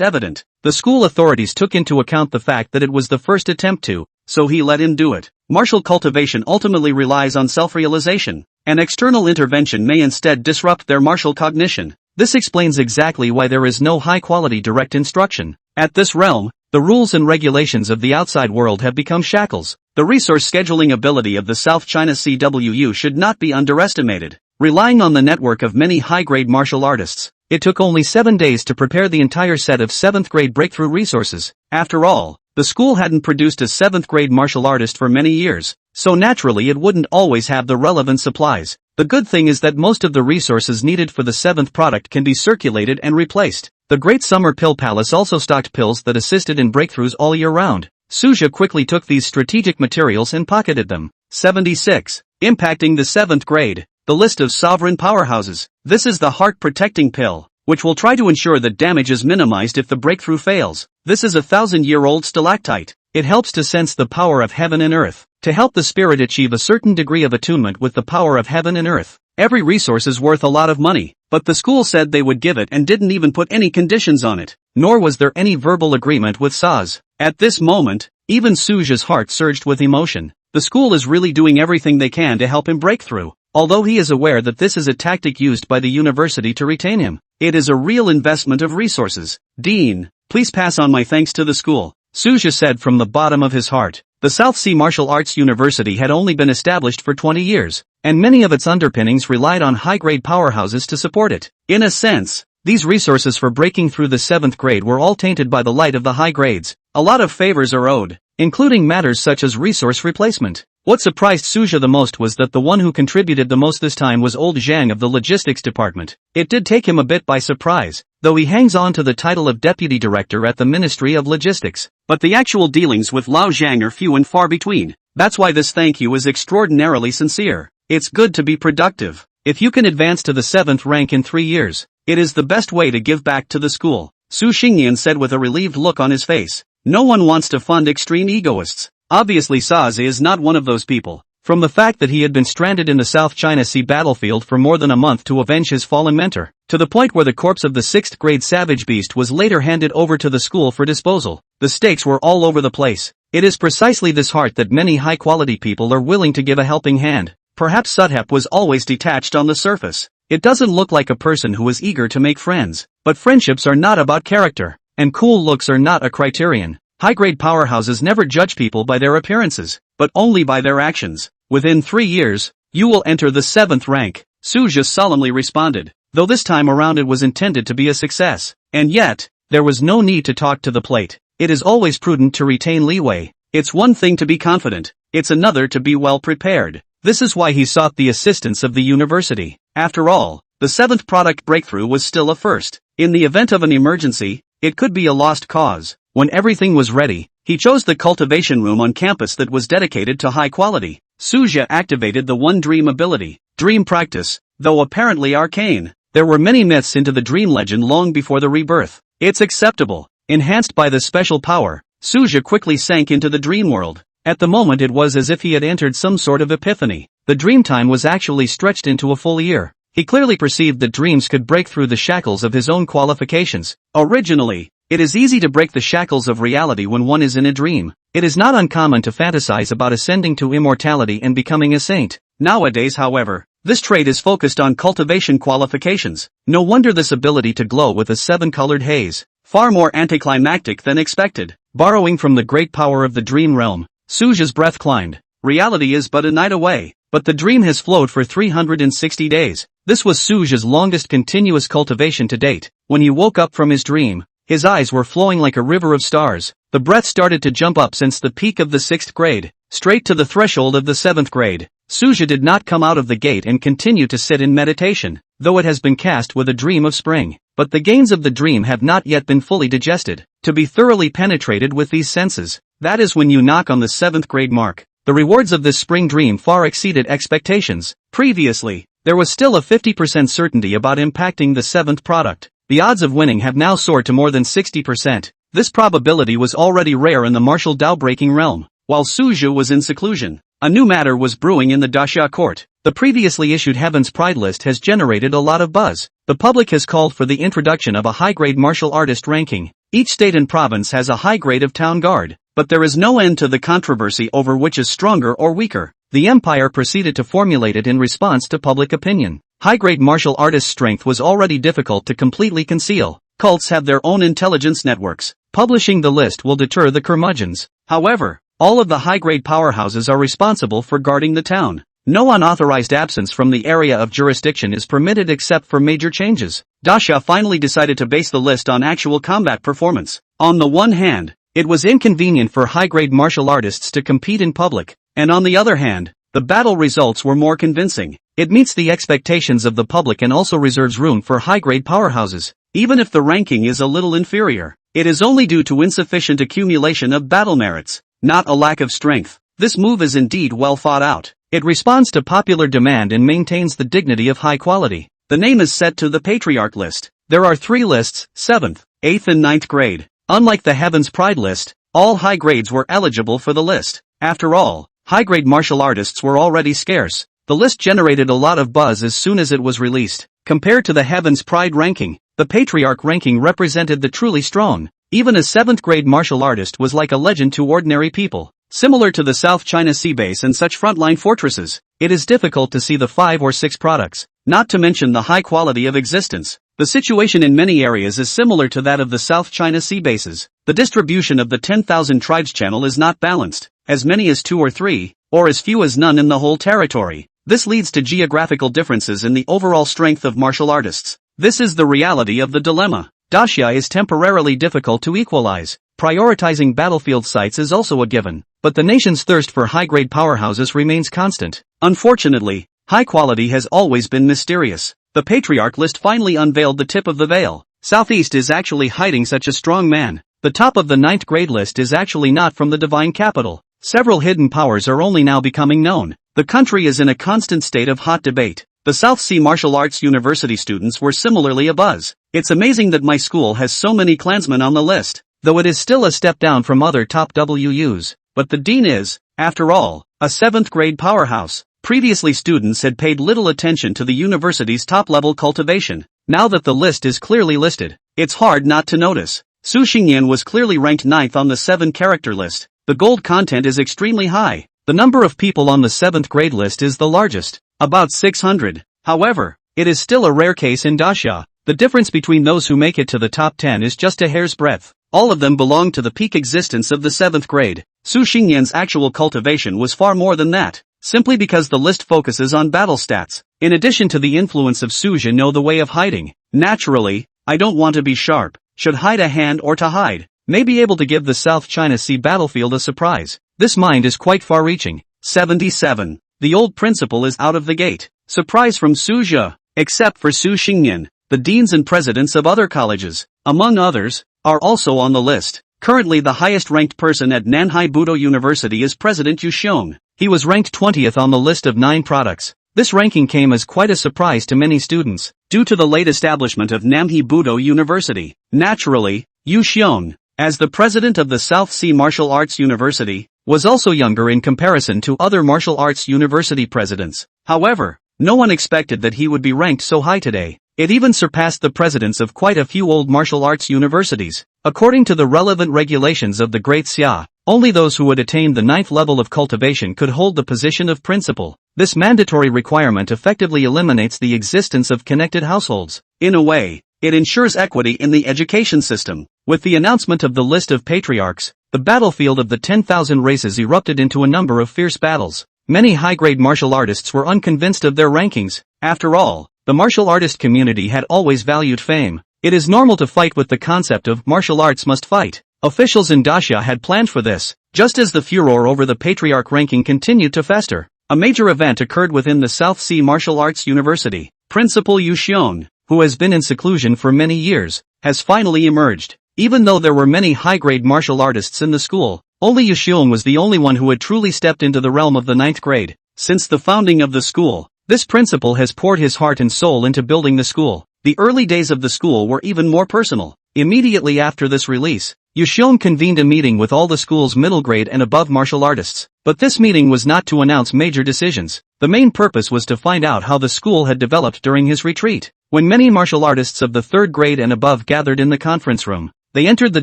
evident. The school authorities took into account the fact that it was the first attempt to, so he let him do it. Martial cultivation ultimately relies on self-realization. An external intervention may instead disrupt their martial cognition. This explains exactly why there is no high-quality direct instruction. At this realm, the rules and regulations of the outside world have become shackles. The resource scheduling ability of the South China CWU should not be underestimated. Relying on the network of many high-grade martial artists, It took only 7 days to prepare the entire set of 7th grade breakthrough resources. After all, the school hadn't produced a 7th grade martial artist for many years, so naturally it wouldn't always have the relevant supplies. The good thing is that most of the resources needed for the 7th product can be circulated and replaced. The Great Summer Pill Palace also stocked pills that assisted in breakthroughs all year round. Suja quickly took these strategic materials and pocketed them. 76. Impacting the 7th grade. The list of sovereign powerhouses. This is the heart-protecting pill, which will try to ensure that damage is minimized if the breakthrough fails. This is a 1,000-year-old stalactite. It helps to sense the power of heaven and earth, to help the spirit achieve a certain degree of attunement with the power of heaven and earth. Every resource is worth a lot of money, but the school said they would give it and didn't even put any conditions on it, nor was there any verbal agreement with Saz. At this moment, even Suja's heart surged with emotion. The school is really doing everything they can to help him break through, although he is aware that this is a tactic used by the university to retain him. It is a real investment of resources. Dean, please pass on my thanks to the school, Suja said from the bottom of his heart. The South Sea Martial Arts University had only been established for 20 years, and many of its underpinnings relied on high-grade powerhouses to support it. In a sense, these resources for breaking through the 7th grade were all tainted by the light of the high grades. A lot of favors are owed, including matters such as resource replacement. What surprised Suja the most was that the one who contributed the most this time was old Zhang of the logistics department. It did take him a bit by surprise, though he hangs on to the title of deputy director at the Ministry of Logistics. But the actual dealings with Lao Zhang are few and far between. That's why this thank you is extraordinarily sincere. It's good to be productive. If you can advance to the 7th rank in 3 years, it is the best way to give back to the school, Su Xingyan said with a relieved look on his face. No one wants to fund extreme egoists. Obviously Saz is not one of those people. From the fact that he had been stranded in the South China Sea battlefield for more than a month to avenge his fallen mentor, to the point where the corpse of the 6th grade savage beast was later handed over to the school for disposal. The stakes were all over the place. It is precisely this heart that many high-quality people are willing to give a helping hand. Perhaps Sudhep was always detached on the surface. It doesn't look like a person who is eager to make friends. But friendships are not about character, and cool looks are not a criterion. High-grade powerhouses never judge people by their appearances, but only by their actions. Within 3 years, you will enter the 7th rank, Suja solemnly responded, though this time around it was intended to be a success. And yet, there was no need to talk to the plate. It is always prudent to retain leeway. It's one thing to be confident, it's another to be well prepared. This is why he sought the assistance of the university. After all, the 7th product breakthrough was still a first. In the event of an emergency, it could be a lost cause. When everything was ready, he chose the cultivation room on campus that was dedicated to high quality. Suja activated the One Dream ability, Dream Practice, though apparently arcane. There were many myths into the dream legend long before the rebirth. It's acceptable. Enhanced by the special power, Suja quickly sank into the dream world. At the moment it was as if he had entered some sort of epiphany. The dream time was actually stretched into a full year. He clearly perceived that dreams could break through the shackles of his own qualifications. Originally, it is easy to break the shackles of reality when one is in a dream. It is not uncommon to fantasize about ascending to immortality and becoming a saint. Nowadays, however, this trait is focused on cultivation qualifications. No wonder this ability to glow with a 7-colored haze. Far more anticlimactic than expected. Borrowing from the great power of the dream realm, Suja's breath climbed. Reality is but a night away, but the dream has flowed for 360 days. This was Suja's longest continuous cultivation to date. When he woke up from his dream, his eyes were flowing like a river of stars. The breath started to jump up since the peak of the 6th grade, straight to the threshold of the 7th grade. Suja did not come out of the gate and continue to sit in meditation, though it has been cast with a dream of spring. But the gains of the dream have not yet been fully digested. To be thoroughly penetrated with these senses, that is when you knock on the 7th grade mark. The rewards of this spring dream far exceeded expectations. Previously, there was still a 50% certainty about impacting the 7th product. The odds of winning have now soared to more than 60%. This probability was already rare in the martial Dao-breaking realm. While Suja was in seclusion, a new matter was brewing in the Dasha court. The previously issued Heaven's Pride list has generated a lot of buzz. The public has called for the introduction of a high-grade martial artist ranking. Each state and province has a high grade of town guard, but there is no end to the controversy over which is stronger or weaker. The empire proceeded to formulate it in response to public opinion. High-grade martial artist strength was already difficult to completely conceal. Cults have their own intelligence networks. Publishing the list will deter the curmudgeons. However, all of the high-grade powerhouses are responsible for guarding the town. No unauthorized absence from the area of jurisdiction is permitted except for major changes. Dasha finally decided to base the list on actual combat performance. On the one hand, it was inconvenient for high-grade martial artists to compete in public, and on the other hand, the battle results were more convincing. It meets the expectations of the public and also reserves room for high-grade powerhouses. Even if the ranking is a little inferior, it is only due to insufficient accumulation of battle merits, not a lack of strength. This move is indeed well thought out. It responds to popular demand and maintains the dignity of high quality. The name is set to the Patriarch list. There are 3 lists, 7th, 8th and 9th grade. Unlike the Heaven's Pride list, all high grades were eligible for the list. After all, high-grade martial artists were already scarce. The list generated a lot of buzz as soon as it was released. Compared to the Heaven's Pride ranking, the Patriarch ranking represented the truly strong. Even a 7th grade martial artist was like a legend to ordinary people. Similar to the South China Sea base and such frontline fortresses, it is difficult to see the 5 or 6 products, not to mention the high quality of existence. The situation in many areas is similar to that of the South China Sea bases. The distribution of the 10,000 tribes channel is not balanced, as many as 2 or 3, or as few as none in the whole territory. This leads to geographical differences in the overall strength of martial artists. This is the reality of the dilemma. Daxia is temporarily difficult to equalize. Prioritizing battlefield sites is also a given, but the nation's thirst for high-grade powerhouses remains constant. Unfortunately, high quality has always been mysterious. The Patriarch list finally unveiled the tip of the veil. Southeast is actually hiding such a strong man. The top of the 9th grade list is actually not from the divine capital. Several hidden powers are only now becoming known. The country is in a constant state of hot debate. The South Sea Martial Arts University students were similarly abuzz. It's amazing that my school has so many clansmen on the list, though it is still a step down from other top WUs. But the dean is, after all, a 7th grade powerhouse. Previously students had paid little attention to the university's top-level cultivation. Now that the list is clearly listed, it's hard not to notice. Su Xingyan was clearly ranked 9th on the 7-character list. The gold content is extremely high. The number of people on the 7th grade list is the largest, about 600. However, it is still a rare case in Daxia. The difference between those who make it to the top 10 is just a hair's breadth. All of them belong to the peak existence of the 7th grade. Su Xingyan's actual cultivation was far more than that, simply because the list focuses on battle stats. In addition to the influence of Suzhi know the way of hiding. Naturally, I don't want to be sharp, should hide a hand or to hide, may be able to give the South China Sea battlefield a surprise. This mind is quite far-reaching. 77. The old principal is out of the gate. Surprise from Suzhi. Except for Su Xingyan, the deans and presidents of other colleges, among others, are also on the list. Currently the highest-ranked person at Nanhai Budo University is President Yu Xiong. He was ranked 20th on the list of 9 products. This ranking came as quite a surprise to many students, due to the late establishment of Namhai Budo University. Naturally, Yu Xiong, as the president of the South Sea Martial Arts University, was also younger in comparison to other martial arts university presidents. However, no one expected that he would be ranked so high today. It even surpassed the presidents of quite a few old martial arts universities. According to the relevant regulations of the Great Xia, only those who had attained the 9th level of cultivation could hold the position of principal. This mandatory requirement effectively eliminates the existence of connected households. In a way, it ensures equity in the education system. With the announcement of the list of patriarchs, the battlefield of the 10,000 races erupted into a number of fierce battles. Many high-grade martial artists were unconvinced of their rankings. After all, the martial artist community had always valued fame. It is normal to fight with the concept of martial arts must fight. Officials in Daxia had planned for this, just as the furor over the Patriarch ranking continued to fester. A major event occurred within the South Sea Martial Arts University. Principal Yu Xiong, who has been in seclusion for many years, has finally emerged. Even though there were many high-grade martial artists in the school, only Yu Xiong was the only one who had truly stepped into the realm of the 9th grade. Since the founding of the school, this principal has poured his heart and soul into building the school. The early days of the school were even more personal. Immediately after this release, Yu Xiong convened a meeting with all the school's middle grade and above martial artists. But this meeting was not to announce major decisions. The main purpose was to find out how the school had developed during his retreat. When many martial artists of the 3rd grade and above gathered in the conference room, they entered the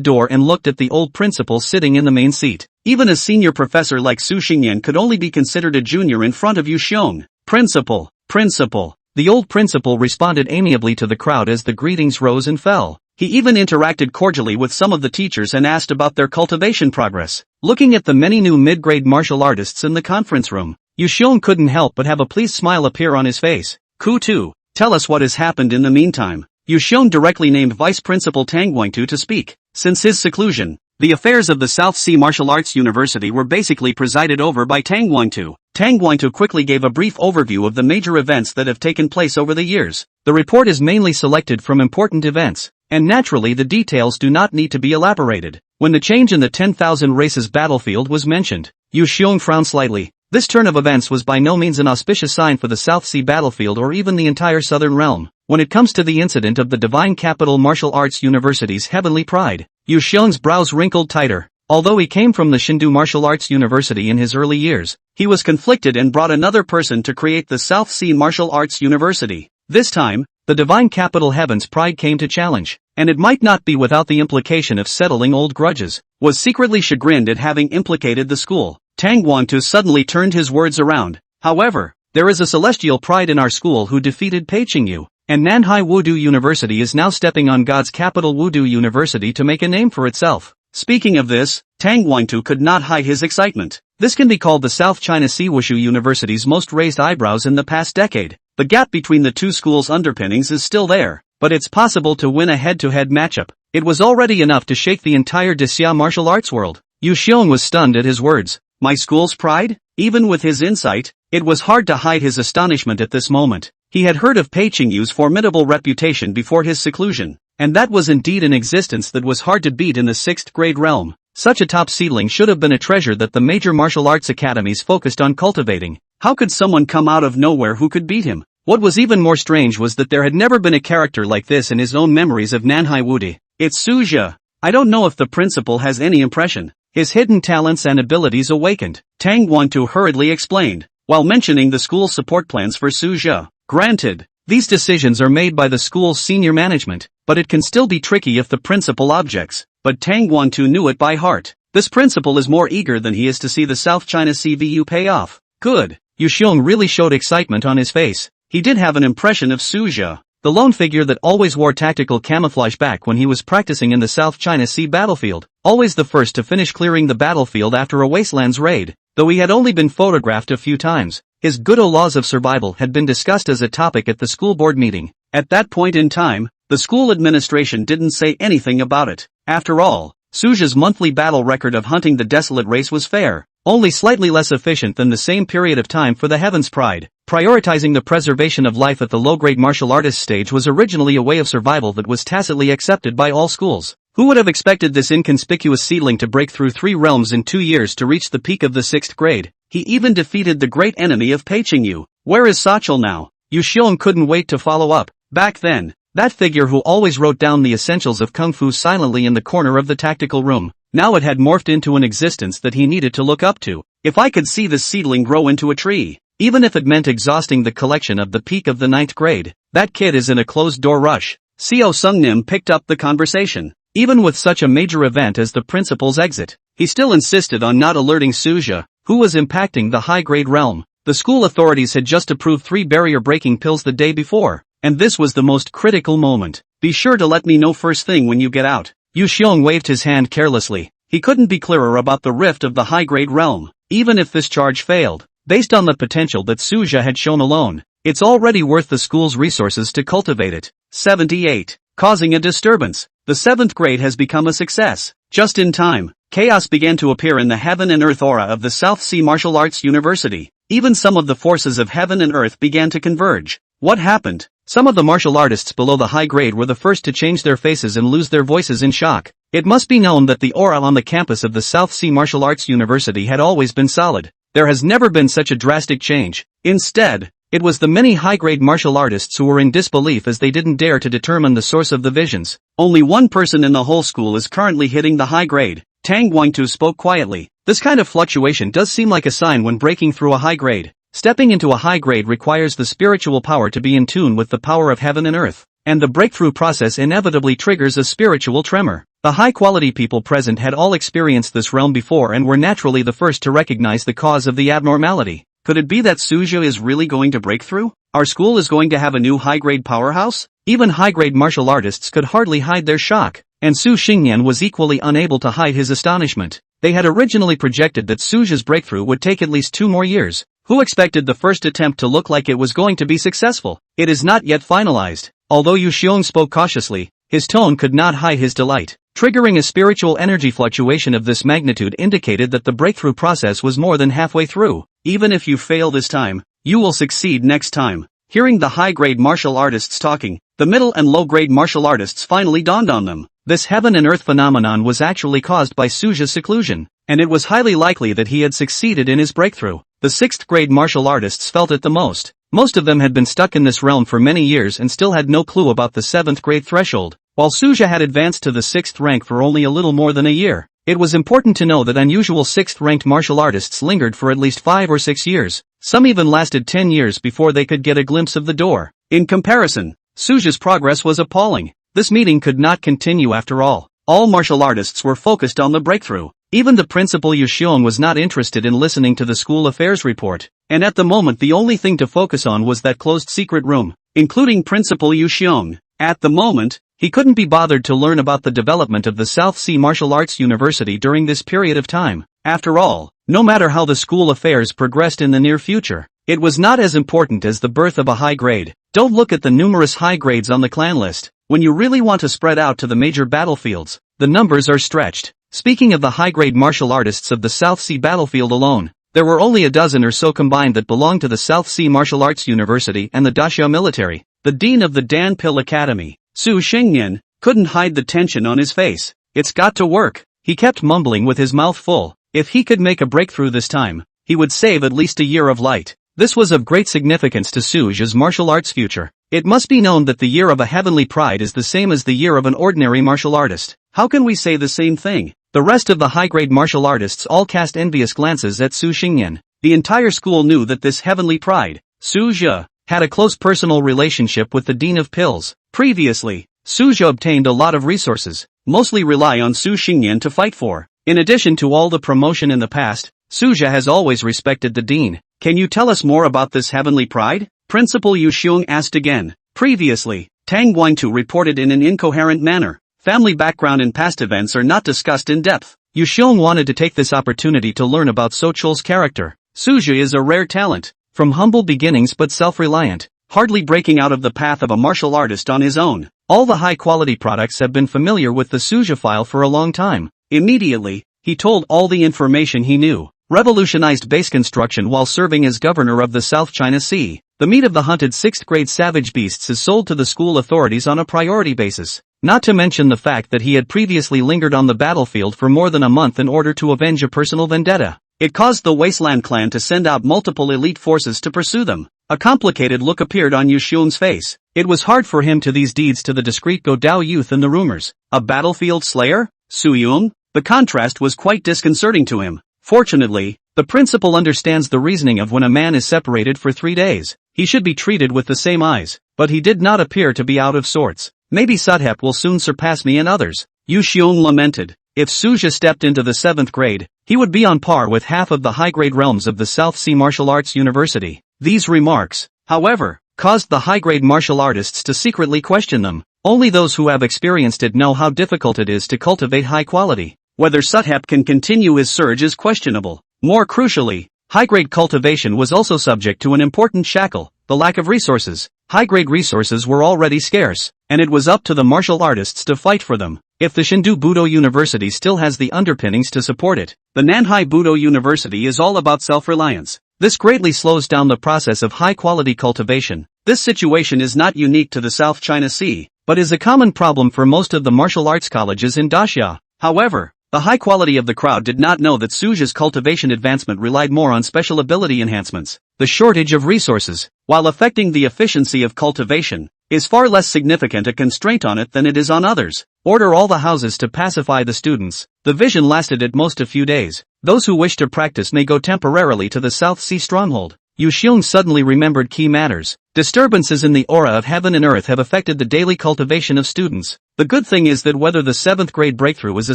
door and looked at the old principal sitting in the main seat. Even a senior professor like Su Xingyan could only be considered a junior in front of Yu Xiong. Principal, principal. The old principal responded amiably to the crowd as the greetings rose and fell. He even interacted cordially with some of the teachers and asked about their cultivation progress. Looking at the many new mid-grade martial artists in the conference room, Yu Xiong couldn't help but have a pleased smile appear on his face. Ku Tu, tell us what has happened in the meantime. Yu Xiong directly named Vice Principal Tang Guangtu to speak. Since his seclusion, the affairs of the South Sea Martial Arts University were basically presided over by Tang Guangtu. Tang Guangtu quickly gave a brief overview of the major events that have taken place over the years. The report is mainly selected from important events, and naturally the details do not need to be elaborated. When the change in the 10,000 races battlefield was mentioned, Yu Xiong frowned slightly. This turn of events was by no means an auspicious sign for the South Sea battlefield or even the entire Southern Realm. When it comes to the incident of the Divine Capital Martial Arts University's heavenly pride, Yu Xiong's brows wrinkled tighter. Although he came from the Shindu Martial Arts University in his early years, he was conflicted and brought another person to create the South Sea Martial Arts University. This time, the Divine Capital Heaven's pride came to challenge, and it might not be without the implication of settling old grudges. Was secretly chagrined at having implicated the school. Tang Guangtu suddenly turned his words around. However, there is a celestial pride in our school who defeated Pei Qingyu, and Nanhai Wudu University is now stepping on God's capital Wudu University to make a name for itself. Speaking of this, Tang Guangtu could not hide his excitement. This can be called the South China Sea Wushu University's most raised eyebrows in the past decade. The gap between the two schools' underpinnings is still there, but it's possible to win a head-to-head matchup. It was already enough to shake the entire Dixia martial arts world. Yu Xiong was stunned at his words. My school's pride? Even with his insight, it was hard to hide his astonishment at this moment. He had heard of Pei Qingyu's formidable reputation before his seclusion, and that was indeed an existence that was hard to beat in the 6th grade realm. Such a top seedling should have been a treasure that the major martial arts academies focused on cultivating. How could someone come out of nowhere who could beat him? What was even more strange was that there had never been a character like this in his own memories of Nanhai Wudi. It's Su Zhe. I don't know if the principal has any impression. His hidden talents and abilities awakened, Tang Guangtu hurriedly explained, while mentioning the school's support plans for Su Zhe. Granted, these decisions are made by the school's senior management, but it can still be tricky if the principal objects. But Tang Guangtu knew it by heart. This principal is more eager than he is to see the South China CVU pay off. Good. Yu Xiong really showed excitement on his face. He did have an impression of Su Zhe, the lone figure that always wore tactical camouflage back when he was practicing in the South China Sea battlefield, always the first to finish clearing the battlefield after a wastelands raid. Though he had only been photographed a few times, his good old laws of survival had been discussed as a topic at the school board meeting. At that point in time, the school administration didn't say anything about it. After all, Su Zhe's monthly battle record of hunting the desolate race was fair, only slightly less efficient than the same period of time for the Heaven's Pride. Prioritizing the preservation of life at the low-grade martial artist stage was originally a way of survival that was tacitly accepted by all schools. Who would have expected this inconspicuous seedling to break through 3 realms in 2 years to reach the peak of the 6th grade? He even defeated the great enemy of Pei Qingyu. Where is Sachel now? Yu Xiong couldn't wait to follow up. Back then, that figure who always wrote down the essentials of Kung Fu silently in the corner of the tactical room, now it had morphed into an existence that he needed to look up to. If I could see this seedling grow into a tree, even if it meant exhausting the collection of the peak of the 9th grade, that kid is in a closed-door rush. Xiao Sungnim picked up the conversation. Even with such a major event as the principal's exit, he still insisted on not alerting Su Zhe, who was impacting the high-grade realm. The school authorities had just approved 3 barrier-breaking pills the day before, and this was the most critical moment. Be sure to let me know first thing when you get out. Yu Xiong waved his hand carelessly. He couldn't be clearer about the rift of the high-grade realm. Even if this charge failed, based on the potential that Su Zhe had shown alone, it's already worth the school's resources to cultivate it. 78. Causing a disturbance. The 7th grade has become a success. Just in time, chaos began to appear in the heaven and earth aura of the South Sea Martial Arts University. Even some of the forces of heaven and earth began to converge. What happened? Some of the martial artists below the high grade were the first to change their faces and lose their voices in shock. It must be known that the aura on the campus of the South Sea Martial Arts University had always been solid. There has never been such a drastic change. Instead, it was the many high-grade martial artists who were in disbelief as they didn't dare to determine the source of the visions. Only one person in the whole school is currently hitting the high grade. Tang Guangtu spoke quietly. This kind of fluctuation does seem like a sign when breaking through a high grade. Stepping into a high grade requires the spiritual power to be in tune with the power of heaven and earth, and the breakthrough process inevitably triggers a spiritual tremor. The high-quality people present had all experienced this realm before and were naturally the first to recognize the cause of the abnormality. Could it be that Su Zhe is really going to break through? Our school is going to have a new high-grade powerhouse? Even high-grade martial artists could hardly hide their shock, and Su Xingyan was equally unable to hide his astonishment. They had originally projected that Su Zhe's breakthrough would take at least 2 more years, Who expected the first attempt to look like it was going to be successful? It is not yet finalized. Although Yu Xiong spoke cautiously, his tone could not hide his delight. Triggering a spiritual energy fluctuation of this magnitude indicated that the breakthrough process was more than halfway through. Even if you fail this time, you will succeed next time. Hearing the high-grade martial artists talking, the middle and low-grade martial artists finally dawned on them. This heaven and earth phenomenon was actually caused by Suja's seclusion, and it was highly likely that he had succeeded in his breakthrough. The 6th grade martial artists felt it the most. Most of them had been stuck in this realm for many years and still had no clue about the 7th grade threshold, while Suja had advanced to the 6th rank for only a little more than a year. It was important to know that unusual 6th ranked martial artists lingered for at least 5 or 6 years. Some even lasted 10 years before they could get a glimpse of the door. In comparison, Suja's progress was appalling. This meeting could not continue after all. All martial artists were focused on the breakthrough. Even the principal Yu Xiong was not interested in listening to the school affairs report, and at the moment the only thing to focus on was that closed secret room, including Principal Yu Xiong. At the moment, he couldn't be bothered to learn about the development of the South Sea Martial Arts University during this period of time. After all, no matter how the school affairs progressed in the near future, it was not as important as the birth of a high grade. Don't look at the numerous high grades on the clan list. When you really want to spread out to the major battlefields, the numbers are stretched. Speaking of the high-grade martial artists of the South Sea battlefield alone, there were only a dozen or so combined that belonged to the South Sea Martial Arts University and the Daxia military. The dean of the Dan Pil Academy, Su Xingyan, couldn't hide the tension on his face. It's got to work. He kept mumbling with his mouth full. If he could make a breakthrough this time, he would save at least a year of light. This was of great significance to Suja's martial arts future. It must be known that the year of a heavenly pride is the same as the year of an ordinary martial artist. How can we say the same thing? The rest of the high-grade martial artists all cast envious glances at Su Xingyan. The entire school knew that this heavenly pride, Suja, had a close personal relationship with the Dean of Pills. Previously, Suja obtained a lot of resources, mostly rely on Su Xingyan to fight for. In addition to all the promotion in the past, Suja has always respected the Dean. Can you tell us more about this heavenly pride? Principal Yu Xiong asked again. Previously, Tang Guangtu reported in an incoherent manner. Family background and past events are not discussed in depth. Yu Xiong wanted to take this opportunity to learn about Sochul's character. Suja is a rare talent, from humble beginnings but self-reliant, hardly breaking out of the path of a martial artist on his own. All the high-quality products have been familiar with the Suja file for a long time. Immediately, he told all the information he knew. Revolutionized base construction while serving as governor of the South China Sea. The meat of the hunted 6th grade savage beasts is sold to the school authorities on a priority basis. Not to mention the fact that he had previously lingered on the battlefield for more than a month in order to avenge a personal vendetta. It caused the Wasteland clan to send out multiple elite forces to pursue them. A complicated look appeared on Yu Xiong's face. It was hard for him to these deeds to the discreet Godao youth and the rumors. A battlefield slayer? Su Yung? The contrast was quite disconcerting to him. Fortunately, the principal understands the reasoning of when a man is separated for 3 days. He should be treated with the same eyes, but he did not appear to be out of sorts. Maybe Sudhep will soon surpass me and others. Yu Xiong lamented. If Suja stepped into the 7th grade, he would be on par with half of the high-grade realms of the South Sea Martial Arts University. These remarks, however, caused the high-grade martial artists to secretly question them. Only those who have experienced it know how difficult it is to cultivate high quality. Whether Sudhep can continue his surge is questionable. More crucially, high-grade cultivation was also subject to an important shackle, the lack of resources. High-grade resources were already scarce, and it was up to the martial artists to fight for them. If the Shindu Budo University still has the underpinnings to support it, the Nanhai Budo University is all about self-reliance. This greatly slows down the process of high-quality cultivation. This situation is not unique to the South China Sea, but is a common problem for most of the martial arts colleges in Daxia. However, the high quality of the crowd did not know that Suja's cultivation advancement relied more on special ability enhancements. The shortage of resources, while affecting the efficiency of cultivation, is far less significant a constraint on it than it is on others. Order all the houses to pacify the students. The vision lasted at most a few days. Those who wish to practice may go temporarily to the South Sea stronghold. Yu Xiong suddenly remembered key matters. Disturbances in the aura of heaven and earth have affected the daily cultivation of students. The good thing is that whether the 7th grade breakthrough is a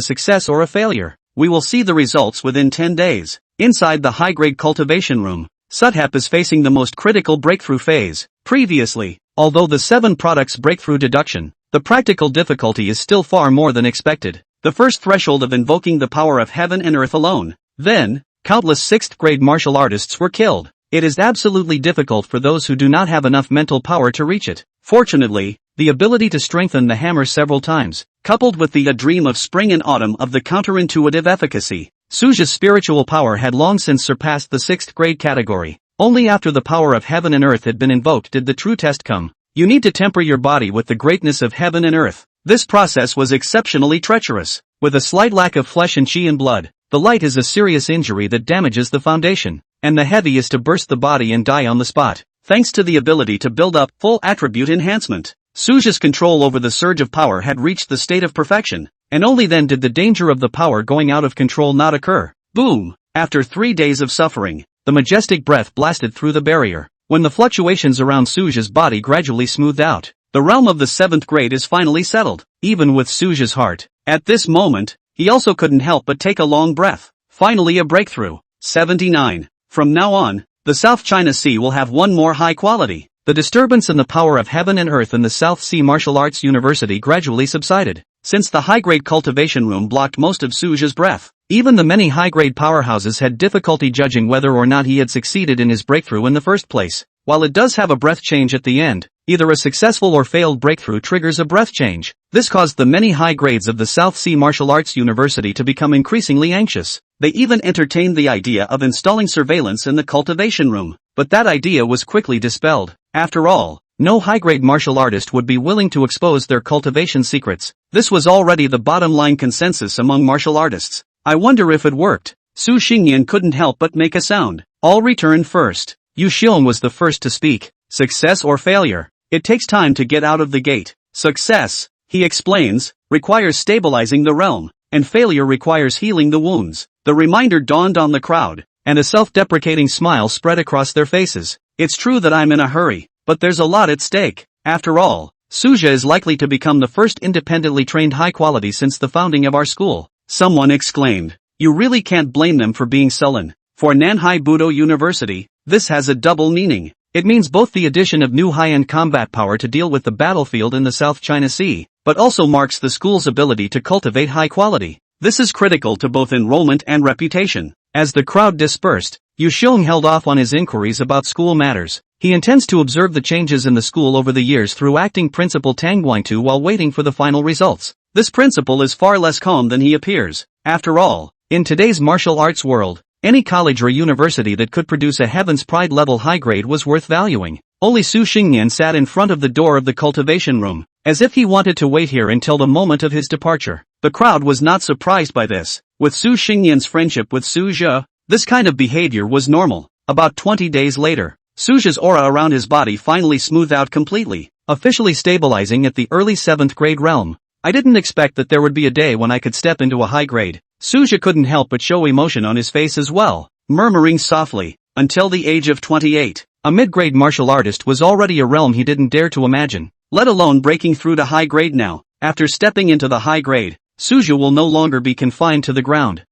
success or a failure, we will see the results within 10 days. Inside the high-grade cultivation room, Sudhep is facing the most critical breakthrough phase. Previously, although the 7 products breakthrough deduction, the practical difficulty is still far more than expected. The first threshold of invoking the power of heaven and earth alone. Then, countless 6th grade martial artists were killed. It is absolutely difficult for those who do not have enough mental power to reach it. Fortunately, the ability to strengthen the hammer several times, coupled with the "a dream of spring and autumn" of the counterintuitive efficacy, Suja's spiritual power had long since surpassed the 6th grade category. Only after the power of heaven and earth had been invoked did the true test come. You need to temper your body with the greatness of heaven and earth. This process was exceptionally treacherous. With a slight lack of flesh and chi and blood, the light is a serious injury that damages the foundation, and the heavy is to burst the body and die on the spot. Thanks to the ability to build up full attribute enhancement, Suja's control over the surge of power had reached the state of perfection, and only then did the danger of the power going out of control not occur. Boom! After 3 days of suffering, the majestic breath blasted through the barrier. When the fluctuations around Suja's body gradually smoothed out, the realm of the 7th grade is finally settled, even with Suja's heart. At this moment, he also couldn't help but take a long breath. Finally a breakthrough. 79. From now on, the South China Sea will have one more high quality. The disturbance in the power of heaven and earth in the South Sea Martial Arts University gradually subsided, since the high-grade cultivation room blocked most of Suja's breath. Even the many high-grade powerhouses had difficulty judging whether or not he had succeeded in his breakthrough in the first place. While it does have a breath change at the end, either a successful or failed breakthrough triggers a breath change. This caused the many high grades of the South Sea Martial Arts University to become increasingly anxious. They even entertained the idea of installing surveillance in the cultivation room, but that idea was quickly dispelled. After all, no high-grade martial artist would be willing to expose their cultivation secrets. This was already the bottom-line consensus among martial artists. I wonder if it worked. Su Xingyan couldn't help but make a sound. All return first. Yu Xiong was the first to speak. Success or failure. It takes time to get out of the gate. Success, he explains, requires stabilizing the realm, and failure requires healing the wounds. The reminder dawned on the crowd, and a self-deprecating smile spread across their faces. It's true that I'm in a hurry, but there's a lot at stake. After all, Suja is likely to become the first independently trained high quality since the founding of our school. Someone exclaimed. You really can't blame them for being sullen. For Nanhai Budo University, this has a double meaning. It means both the addition of new high-end combat power to deal with the battlefield in the South China Sea, but also marks the school's ability to cultivate high quality. This is critical to both enrollment and reputation. As the crowd dispersed, Yu Xiong held off on his inquiries about school matters. He intends to observe the changes in the school over the years through acting principal Tang Guangtu while waiting for the final results. This principal is far less calm than he appears. After all, in today's martial arts world, any college or university that could produce a Heaven's Pride level high grade was worth valuing. Only Su Xingyan sat in front of the door of the cultivation room, as if he wanted to wait here until the moment of his departure. The crowd was not surprised by this. With Su Xingyan's friendship with Su Zhe, this kind of behavior was normal. About 20 days later, Su Zhe's aura around his body finally smoothed out completely, officially stabilizing at the early 7th grade realm. I didn't expect that there would be a day when I could step into a high grade. Su Zhe couldn't help but show emotion on his face as well, murmuring softly, until the age of 28, a mid-grade martial artist was already a realm he didn't dare to imagine, let alone breaking through to high grade now. After stepping into the high grade, Su Zhe will no longer be confined to the ground.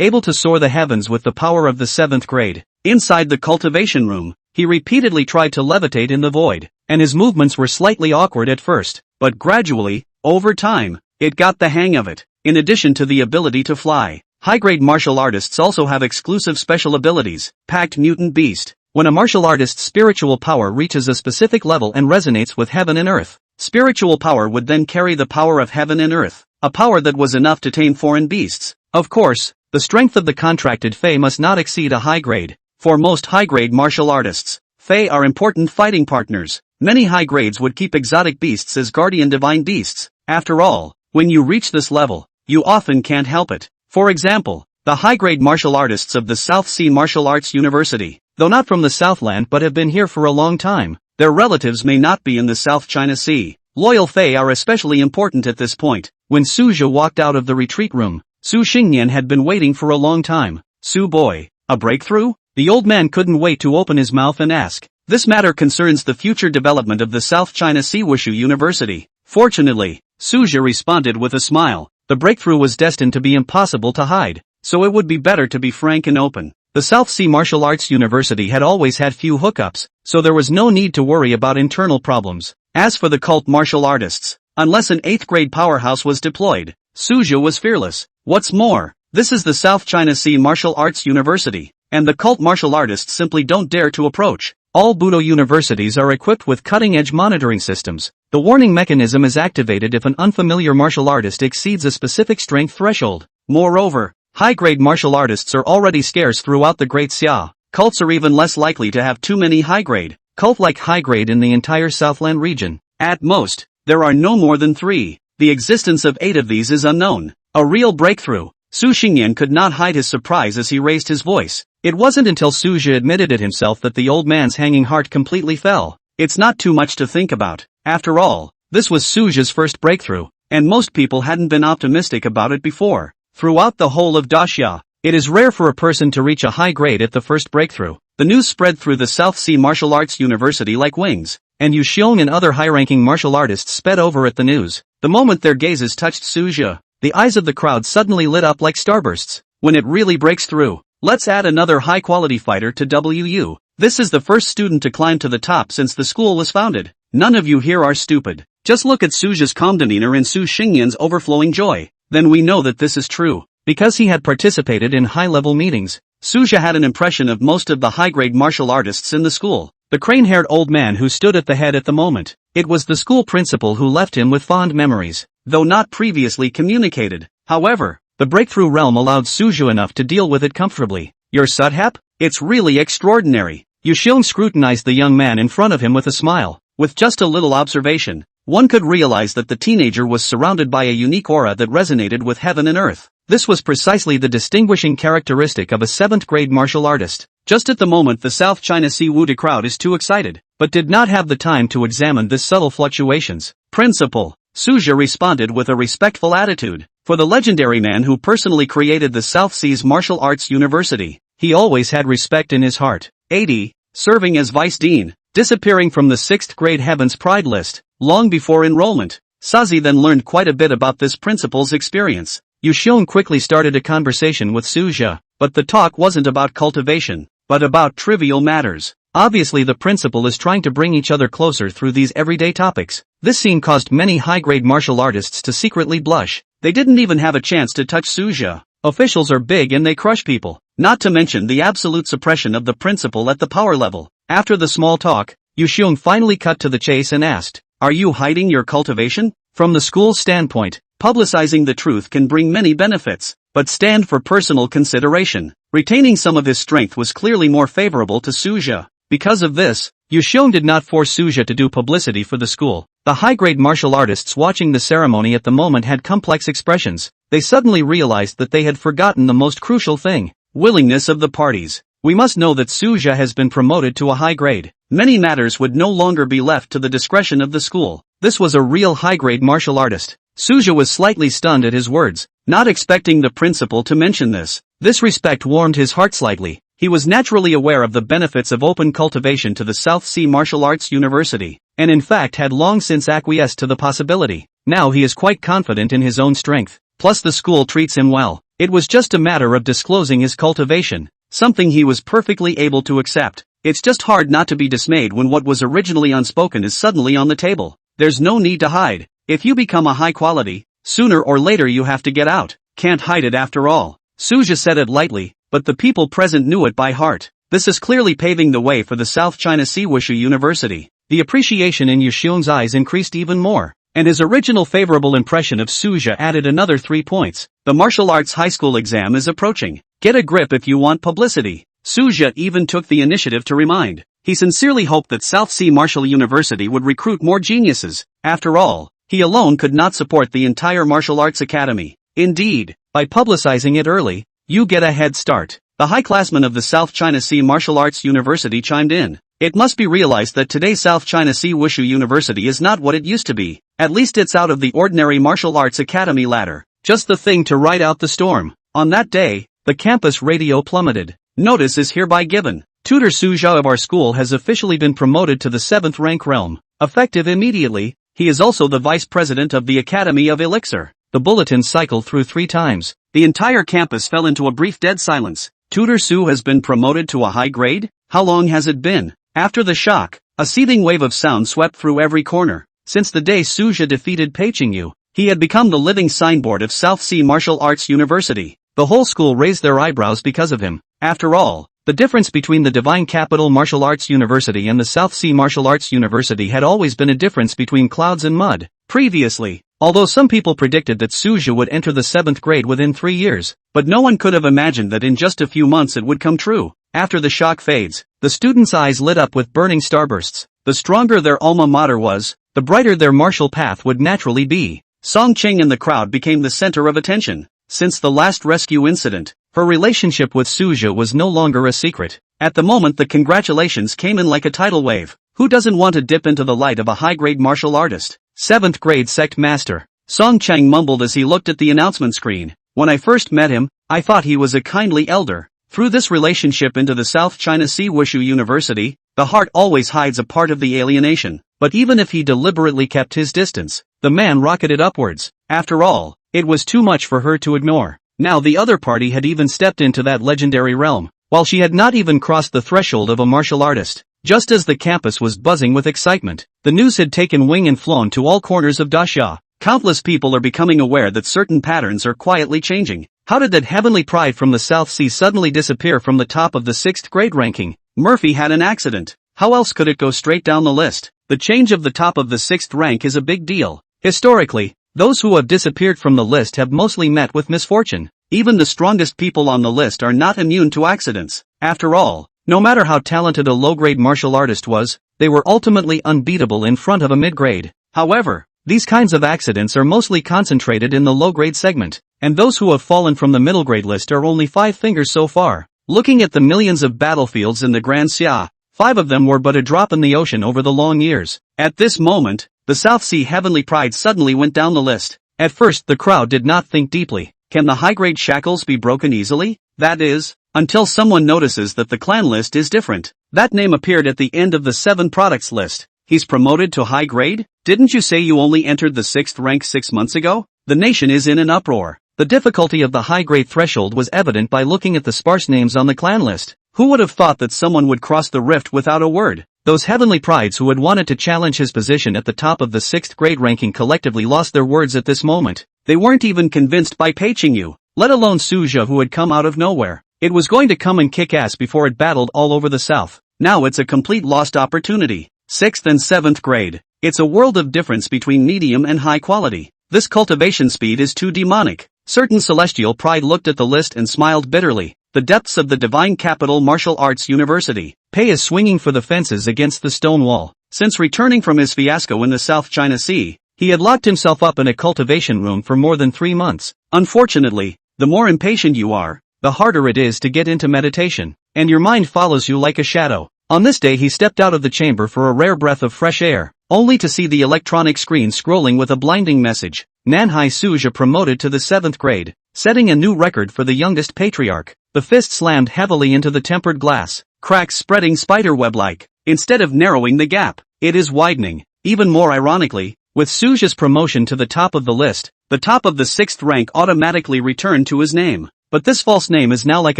Able to soar the heavens with the power of the 7th grade. Inside the cultivation room, he repeatedly tried to levitate in the void, and his movements were slightly awkward at first, but gradually, over time, it got the hang of it. In addition to the ability to fly, high-grade martial artists also have exclusive special abilities. Packed Mutant Beast. When a martial artist's spiritual power reaches a specific level and resonates with heaven and earth, spiritual power would then carry the power of heaven and earth, a power that was enough to tame foreign beasts. Of course, the strength of the contracted Fey must not exceed a high grade. For most high-grade martial artists, Fey are important fighting partners. Many high grades would keep exotic beasts as guardian divine beasts. After all, when you reach this level, you often can't help it. For example, the high-grade martial artists of the South Sea Martial Arts University, though not from the Southland but have been here for a long time, their relatives may not be in the South China Sea. Loyal Fey are especially important at this point. When Su Zhe walked out of the retreat room, Su Xingyan had been waiting for a long time. Su boy, a breakthrough? The old man couldn't wait to open his mouth and ask. This matter concerns the future development of the South China Sea Wushu University. Fortunately, Su Zhe responded with a smile. The breakthrough was destined to be impossible to hide, so it would be better to be frank and open. The South Sea Martial Arts University had always had few hookups, so there was no need to worry about internal problems. As for the cult martial artists, unless an 8th grade powerhouse was deployed, Su Zhe was fearless. What's more, this is the South China Sea Martial Arts University. and the cult martial artists simply don't dare to approach. All Budo universities are equipped with cutting-edge monitoring systems. The warning mechanism is activated if an unfamiliar martial artist exceeds a specific strength threshold. Moreover, high-grade martial artists are already scarce throughout the Great Xia. Cults are even less likely to have too many high-grade, cult-like high-grade in the entire Southland region. At most, there are no more than 3. The existence of 8 of these is unknown. A real breakthrough. Su Xingyan could not hide his surprise as he raised his voice. It wasn't until Suja admitted it himself that the old man's hanging heart completely fell. It's not too much to think about. After all, this was Suja's first breakthrough, and most people hadn't been optimistic about it before. Throughout the whole of Daxia, it is rare for a person to reach a high grade at the first breakthrough. The news spread through the South Sea Martial Arts University like wings, and Yu Xiong and other high-ranking martial artists sped over at the news. The moment their gazes touched Suja, the eyes of the crowd suddenly lit up like starbursts. When it really breaks through, let's add another high-quality fighter to WU. This is the first student to climb to the top since the school was founded. None of you here are stupid. Just look at Suja's calm demeanor and Su Xingyan's overflowing joy. Then we know that this is true. Because he had participated in high-level meetings, Suja had an impression of most of the high-grade martial artists in the school. The crane-haired old man who stood at the head at the moment. It was the school principal who left him with fond memories, though not previously communicated. However, the breakthrough realm allowed Suju enough to deal with it comfortably. Your Sudhap? It's really extraordinary. Yu Xiong scrutinized the young man in front of him with a smile. With just a little observation, one could realize that the teenager was surrounded by a unique aura that resonated with heaven and earth. This was precisely the distinguishing characteristic of a 7th-grade martial artist. Just at the moment the South China Sea Wude crowd is too excited, but did not have the time to examine this subtle fluctuations. Principal, Suja responded with a respectful attitude. For the legendary man who personally created the South Seas Martial Arts University, he always had respect in his heart. 80, serving as vice dean, disappearing from the 6th grade Heaven's Pride list, long before enrollment. Sazi then learned quite a bit about this principal's experience. Yu Xiong quickly started a conversation with Suja, but the talk wasn't about cultivation, but about trivial matters. Obviously the principal is trying to bring each other closer through these everyday topics. This scene caused many high-grade martial artists to secretly blush. They didn't even have a chance to touch Suja. Officials are big and they crush people. Not to mention the absolute suppression of the principal at the power level. After the small talk, Yu Xiong finally cut to the chase and asked, "Are you hiding your cultivation?" From the school's standpoint, publicizing the truth can bring many benefits, but stand for personal consideration. Retaining some of his strength was clearly more favorable to Suja. Because of this, Yu Xiong did not force Suja to do publicity for the school. The high-grade martial artists watching the ceremony at the moment had complex expressions. They suddenly realized that they had forgotten the most crucial thing: willingness of the parties. We must know that Suja has been promoted to a high grade. Many matters would no longer be left to the discretion of the school. This was a real high-grade martial artist. Suja was slightly stunned at his words, not expecting the principal to mention this. This respect warmed his heart slightly. He was naturally aware of the benefits of open cultivation to the South Sea Martial Arts University, and in fact had long since acquiesced to the possibility. Now he is quite confident in his own strength. Plus the school treats him well. It was just a matter of disclosing his cultivation, something he was perfectly able to accept. It's just hard not to be dismayed when what was originally unspoken is suddenly on the table. There's no need to hide. If you become a high quality, sooner or later you have to get out. Can't hide it after all. Suja said it lightly, but the people present knew it by heart. This is clearly paving the way for the South China Sea Wushu University. The appreciation in Yu Xiong's eyes increased even more, and his original favorable impression of Suja added another 3 points. The martial arts high school exam is approaching. Get a grip if you want publicity. Suja even took the initiative to remind. He sincerely hoped that South Sea Martial University would recruit more geniuses. After all, he alone could not support the entire martial arts academy. Indeed, by publicizing it early, you get a head start. The high-classmen of the South China Sea Martial Arts University chimed in. It must be realized that today South China Sea Wushu University is not what it used to be. At least it's out of the ordinary martial arts academy ladder. Just the thing to ride out the storm. On that day, the campus radio plummeted. Notice is hereby given. Tutor Suja of our school has officially been promoted to the 7th rank realm. Effective immediately, he is also the vice president of the Academy of Elixir. The bulletin cycled through 3 times. The entire campus fell into a brief dead silence. Tutor Su has been promoted to a high grade? How long has it been? After the shock, a seething wave of sound swept through every corner. Since the day Suja defeated Pei Qingyu, he had become the living signboard of South Sea Martial Arts University. The whole school raised their eyebrows because of him. After all, The difference between the Divine Capital Martial Arts University and the South Sea Martial Arts University had always been a difference between clouds and mud. Previously, although some people predicted that Suja would enter the 7th grade within 3 years, but no one could have imagined that in just a few months it would come true. After the shock fades, the students' eyes lit up with burning starbursts. The stronger their alma mater was, the brighter their martial path would naturally be. Song Ching and the crowd became the center of attention. Since the last rescue incident, her relationship with Suja was no longer a secret. At the moment the congratulations came in like a tidal wave. Who doesn't want to dip into the light of a high-grade martial artist? 7th grade sect master. Song Chang mumbled as he looked at the announcement screen. When I first met him, I thought he was a kindly elder. Through this relationship into the South China Sea Wushu University, the heart always hides a part of the alienation. But even if he deliberately kept his distance, the man rocketed upwards. After all, it was too much for her to ignore. Now the other party had even stepped into that legendary realm, while she had not even crossed the threshold of a martial artist. Just as the campus was buzzing with excitement, the news had taken wing and flown to all corners of Dasha. Countless people are becoming aware that certain patterns are quietly changing. How did that heavenly pride from the South Sea suddenly disappear from the top of the 6th grade ranking? Murphy had an accident. How else could it go straight down the list? The change of the top of the 6th rank is a big deal. Historically, those who have disappeared from the list have mostly met with misfortune. Even the strongest people on the list are not immune to accidents. After all, no matter how talented a low-grade martial artist was, they were ultimately unbeatable in front of a mid-grade. However, these kinds of accidents are mostly concentrated in the low-grade segment, and those who have fallen from the middle-grade list are only 5 fingers so far. Looking at the millions of battlefields in the Grand Xia, 5 of them were but a drop in the ocean over the long years. At this moment, the South Sea Heavenly Pride suddenly went down the list. At first the crowd did not think deeply. Can the high-grade shackles be broken easily? That is, until someone notices that the clan list is different. That name appeared at the end of the 7 products list. He's promoted to high grade? Didn't you say you only entered the 6th rank 6 months ago? The nation is in an uproar. The difficulty of the high-grade threshold was evident by looking at the sparse names on the clan list. Who would have thought that someone would cross the rift without a word? Those heavenly prides who had wanted to challenge his position at the top of the 6th grade ranking collectively lost their words at this moment. They weren't even convinced by Pei Qingyu, let alone Suja, who had come out of nowhere. It was going to come and kick ass before it battled all over the south. Now it's a complete lost opportunity. 6th and 7th grade. It's a world of difference between medium and high quality. This cultivation speed is too demonic. Certain celestial pride looked at the list and smiled bitterly. The depths of the Divine Capital Martial Arts University. Pei is swinging for the fences against the stone wall. Since returning from his fiasco in the South China Sea, he had locked himself up in a cultivation room for more than 3 months. Unfortunately, the more impatient you are, the harder it is to get into meditation, and your mind follows you like a shadow. On this day he stepped out of the chamber for a rare breath of fresh air, only to see the electronic screen scrolling with a blinding message. Nanhai Suja promoted to the 7th grade, setting a new record for the youngest patriarch. The fist slammed heavily into the tempered glass, cracks spreading spiderweb-like. Instead of narrowing the gap, it is widening. Even more ironically, with Suja's promotion to the top of the list, the top of the 6th rank automatically returned to his name. But this false name is now like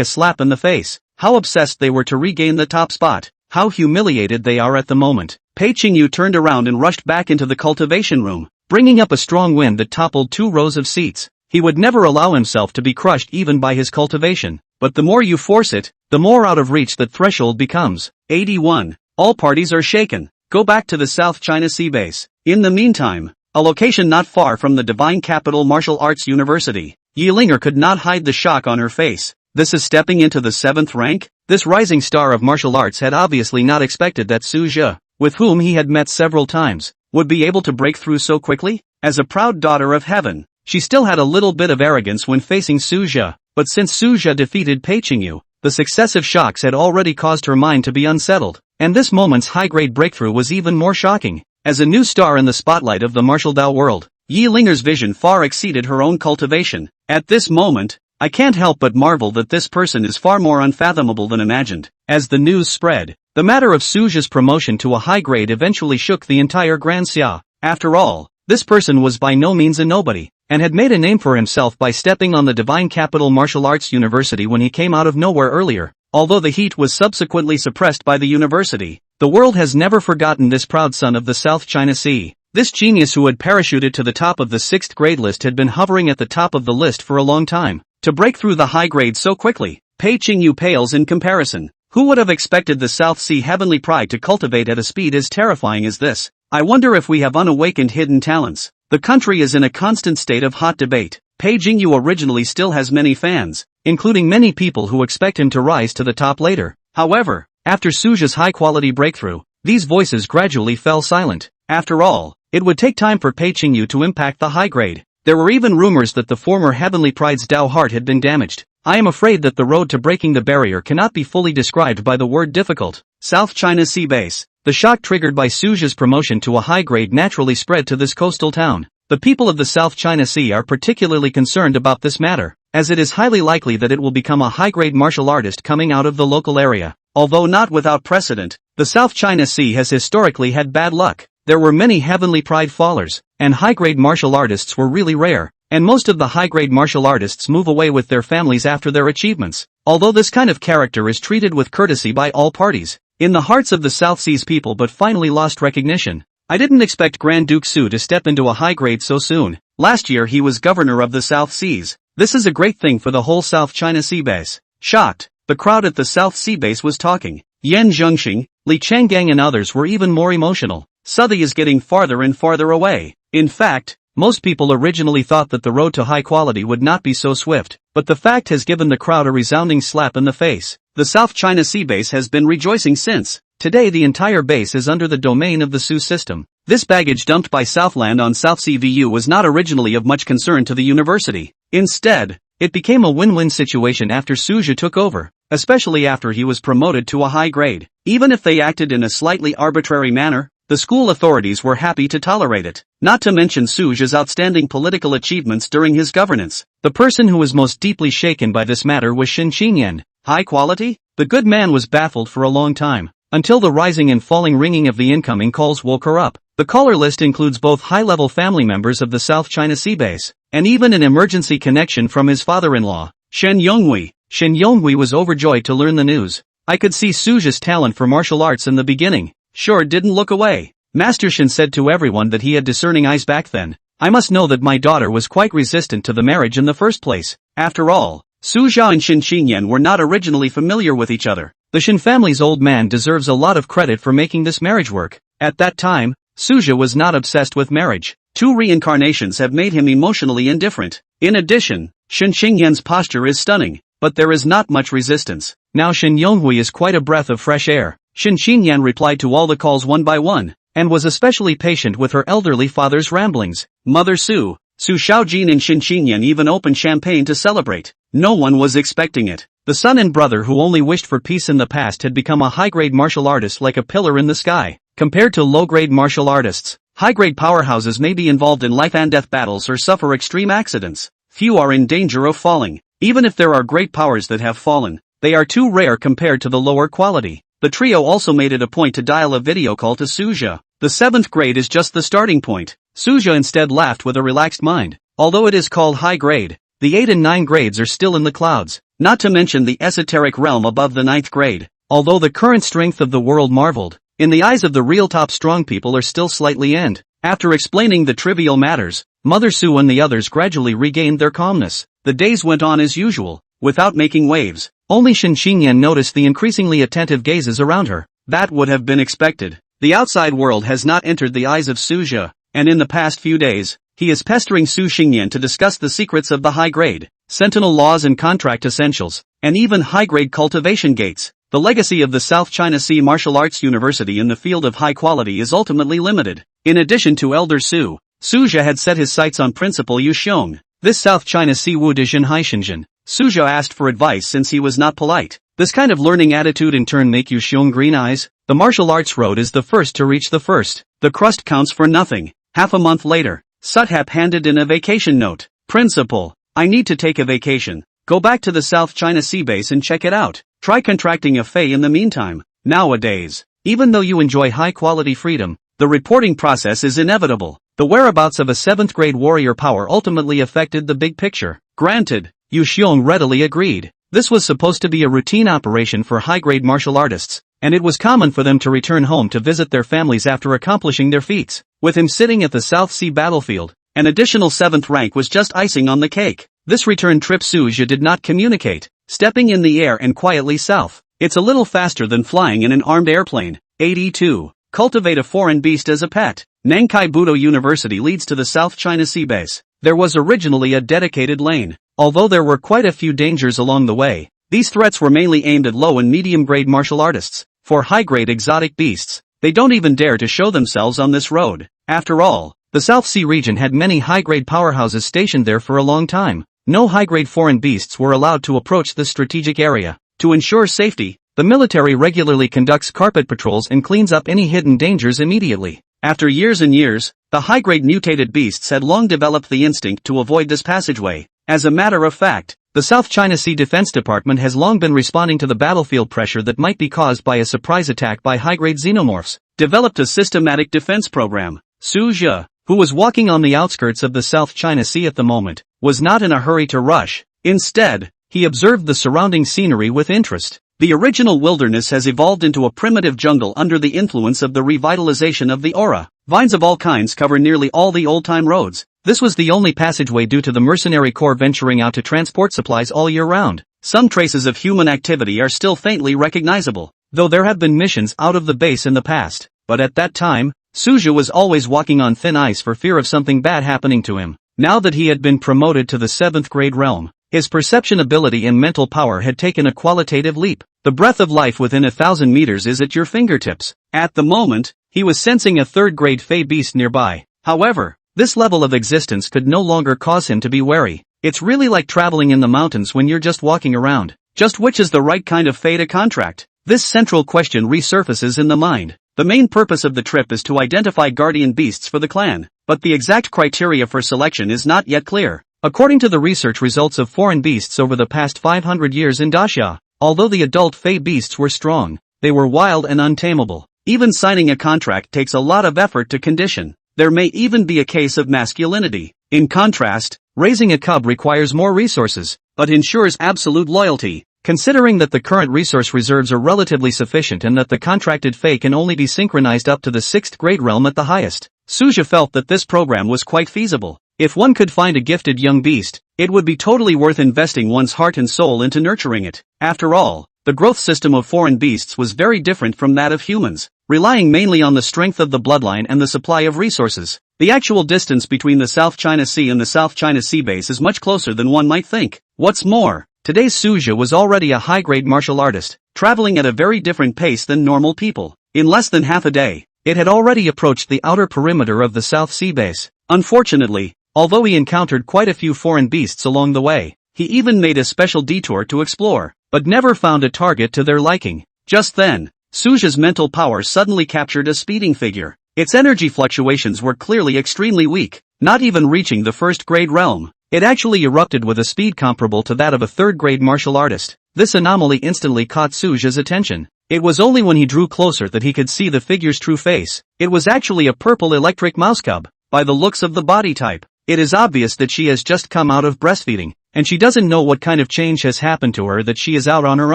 a slap in the face. How obsessed they were to regain the top spot. How humiliated they are at the moment. Pei Qingyu turned around and rushed back into the cultivation room, bringing up a strong wind that toppled 2 rows of seats. He would never allow himself to be crushed even by his cultivation. But the more you force it, the more out of reach that threshold becomes. 81. All parties are shaken. Go back to the South China Sea base. In the meantime, a location not far from the Divine Capital Martial Arts University, Yilinger could not hide the shock on her face. This is stepping into the 7th rank? This rising star of martial arts had obviously not expected that Suja, with whom he had met several times, would be able to break through so quickly. As a proud daughter of heaven, she still had a little bit of arrogance when facing Suja, but since Suja defeated Pei Qingyu, the successive shocks had already caused her mind to be unsettled, and this moment's high-grade breakthrough was even more shocking. As a new star in the spotlight of the martial Dao world, Yilinger's vision far exceeded her own cultivation. At this moment, I can't help but marvel that this person is far more unfathomable than imagined. As the news spread, the matter of Suja's promotion to a high grade eventually shook the entire Grand Xia. After all, this person was by no means a nobody, and had made a name for himself by stepping on the Divine Capital Martial Arts University when he came out of nowhere earlier. Although the heat was subsequently suppressed by the university, the world has never forgotten this proud son of the South China Sea. This genius who had parachuted to the top of the 6th grade list had been hovering at the top of the list for a long time. To break through the high grade so quickly, Pei Qingyu pales in comparison. Who would have expected the South Sea heavenly pride to cultivate at a speed as terrifying as this? I wonder if we have unawakened hidden talents. The country is in a constant state of hot debate. Pei Jingyu originally still has many fans, including many people who expect him to rise to the top later. However, after Suja's high-quality breakthrough, these voices gradually fell silent. After all, it would take time for Pei Jingyu to impact the high grade. There were even rumors that the former Heavenly Pride's Dao heart had been damaged. I am afraid that the road to breaking the barrier cannot be fully described by the word difficult. South China Sea base. The shock triggered by Suja's promotion to a high grade naturally spread to this coastal town. The people of the South China Sea are particularly concerned about this matter, as it is highly likely that it will become a high-grade martial artist coming out of the local area. Although not without precedent, the South China Sea has historically had bad luck. There were many heavenly pride fallers, and high-grade martial artists were really rare, and most of the high-grade martial artists move away with their families after their achievements. Although this kind of character is treated with courtesy by all parties, in the hearts of the South Seas people but finally lost recognition. I didn't expect Grand Duke Su to step into a high grade so soon. Last year he was governor of the South Seas. This is a great thing for the whole South China Sea base. Shocked, the crowd at the South Sea base was talking. Yan Zhengxing, Li Changgang and others were even more emotional. Southey is getting farther and farther away. In fact, most people originally thought that the road to high quality would not be so swift, but the fact has given the crowd a resounding slap in the face. The South China Sea base has been rejoicing since. Today the entire base is under the domain of the Su system. This baggage dumped by Southland on South Sea VU was not originally of much concern to the university. Instead, it became a win-win situation after Suja took over, especially after he was promoted to a high grade. Even if they acted in a slightly arbitrary manner, the school authorities were happy to tolerate it. Not to mention Suja's outstanding political achievements during his governance. The person who was most deeply shaken by this matter was Shin Qingyan. High quality? The good man was baffled for a long time, until the rising and falling ringing of the incoming calls woke her up. The caller list includes both high-level family members of the South China Sea base, and even an emergency connection from his father-in-law, Shen Yonghui. Shen Yonghui was overjoyed to learn the news. I could see Suja's talent for martial arts in the beginning. Sure didn't look away. Master Shen said to everyone that he had discerning eyes back then. I must know that my daughter was quite resistant to the marriage in the first place. After all, Suja and Shin Qingyan were not originally familiar with each other. The Shin family's old man deserves a lot of credit for making this marriage work. At that time, Suja was not obsessed with marriage. 2 reincarnations have made him emotionally indifferent. In addition, Shin Qingyan's posture is stunning, but there is not much resistance. Now Shin Yonghui is quite a breath of fresh air. Shin Qingyan replied to all the calls one by one, and was especially patient with her elderly father's ramblings. Mother Su, Su Shaojin and Shin Qingyan even opened champagne to celebrate. No one was expecting it. The son and brother who only wished for peace in the past had become a high-grade martial artist like a pillar in the sky. Compared to low-grade martial artists, high-grade powerhouses may be involved in life-and-death battles or suffer extreme accidents. Few are in danger of falling. Even if there are great powers that have fallen, they are too rare compared to the lower quality. The trio also made it a point to dial a video call to Suja. The 7th grade is just the starting point. Suja instead laughed with a relaxed mind. Although it is called high grade, the 8 and 9 grades are still in the clouds, not to mention the esoteric realm above the 9th grade. Although the current strength of the world marveled, in the eyes of the real top strong people are still slightly end. After explaining the trivial matters, Mother Su and the others gradually regained their calmness. The days went on as usual, without making waves. Only Shin Qingyan noticed the increasingly attentive gazes around her. That would have been expected. The outside world has not entered the eyes of Suja, and in the past few days, he is pestering Su Xingyan to discuss the secrets of the high grade, sentinel laws and contract essentials, and even high grade cultivation gates. The legacy of the South China Sea Martial Arts University in the field of high quality is ultimately limited. In addition to Elder Su, Suja had set his sights on Principal Yu Xiong. This South China Sea Wu Dijin Haixinjin. Suja asked for advice since he was not polite. This kind of learning attitude in turn make Yu Xiong green eyes. The martial arts road is the first to reach the first. The crust counts for nothing. Half a month later, Suthap handed in a vacation note. Principal, I need to take a vacation. Go back to the South China Sea base and check it out. Try contracting a fei in the meantime. Nowadays, even though you enjoy high-quality freedom, the reporting process is inevitable. The whereabouts of a 7th grade warrior power ultimately affected the big picture. Granted, Yu Xiong readily agreed. This was supposed to be a routine operation for high-grade martial artists, and it was common for them to return home to visit their families after accomplishing their feats. With him sitting at the South Sea battlefield, an additional 7th rank was just icing on the cake. This return trip Suja did not communicate, stepping in the air and quietly south. It's a little faster than flying in an armed airplane. 82. Cultivate a foreign beast as a pet. Nankai Budo University leads to the South China Sea base. There was originally a dedicated lane. Although there were quite a few dangers along the way, these threats were mainly aimed at low and medium-grade martial artists. For high-grade exotic beasts, they don't even dare to show themselves on this road. After all, the South Sea region had many high-grade powerhouses stationed there for a long time. No high-grade foreign beasts were allowed to approach this strategic area. To ensure safety, the military regularly conducts carpet patrols and cleans up any hidden dangers immediately. After years and years, the high-grade mutated beasts had long developed the instinct to avoid this passageway. As a matter of fact, the South China Sea Defense Department has long been responding to the battlefield pressure that might be caused by a surprise attack by high-grade xenomorphs, developed a systematic defense program. Su Zhe, who was walking on the outskirts of the South China Sea at the moment, was not in a hurry to rush. Instead, he observed the surrounding scenery with interest. The original wilderness has evolved into a primitive jungle under the influence of the revitalization of the aura. Vines of all kinds cover nearly all the old-time roads. This was the only passageway due to the mercenary corps venturing out to transport supplies all year round. Some traces of human activity are still faintly recognizable, though there have been missions out of the base in the past. But at that time, Su Zhe was always walking on thin ice for fear of something bad happening to him. Now that he had been promoted to the 7th grade realm, his perception ability and mental power had taken a qualitative leap. The breath of life within 1,000 meters is at your fingertips. At the moment, he was sensing a 3rd grade fey beast nearby. However, this level of existence could no longer cause him to be wary. It's really like traveling in the mountains when you're just walking around. Just which is the right kind of fey to contract? This central question resurfaces in the mind. The main purpose of the trip is to identify guardian beasts for the clan, but the exact criteria for selection is not yet clear. According to the research results of foreign beasts over the past 500 years in Daxia, although the adult fey beasts were strong, they were wild and untamable. Even signing a contract takes a lot of effort to condition. There may even be a case of masculinity. In contrast, raising a cub requires more resources, but ensures absolute loyalty. Considering that the current resource reserves are relatively sufficient and that the contracted fey can only be synchronized up to the 6th grade realm at the highest, Su Zhe felt that this program was quite feasible. If one could find a gifted young beast, it would be totally worth investing one's heart and soul into nurturing it. After all, the growth system of foreign beasts was very different from that of humans, relying mainly on the strength of the bloodline and the supply of resources. The actual distance between the South China Sea and the South China Sea base is much closer than one might think. What's more, today's Su Zhe was already a high-grade martial artist, traveling at a very different pace than normal people. In less than half a day, it had already approached the outer perimeter of the South Sea base. Unfortunately, although he encountered quite a few foreign beasts along the way, he even made a special detour to explore, but never found a target to their liking. Just then, Su Zhe's mental power suddenly captured a speeding figure. Its energy fluctuations were clearly extremely weak, not even reaching the 1st grade realm. It actually erupted with a speed comparable to that of a 3rd grade martial artist. This anomaly instantly caught Su Zhe's attention. It was only when he drew closer that he could see the figure's true face. It was actually a purple electric mouse cub. By the looks of the body type, it is obvious that she has just come out of breastfeeding, and she doesn't know what kind of change has happened to her that she is out on her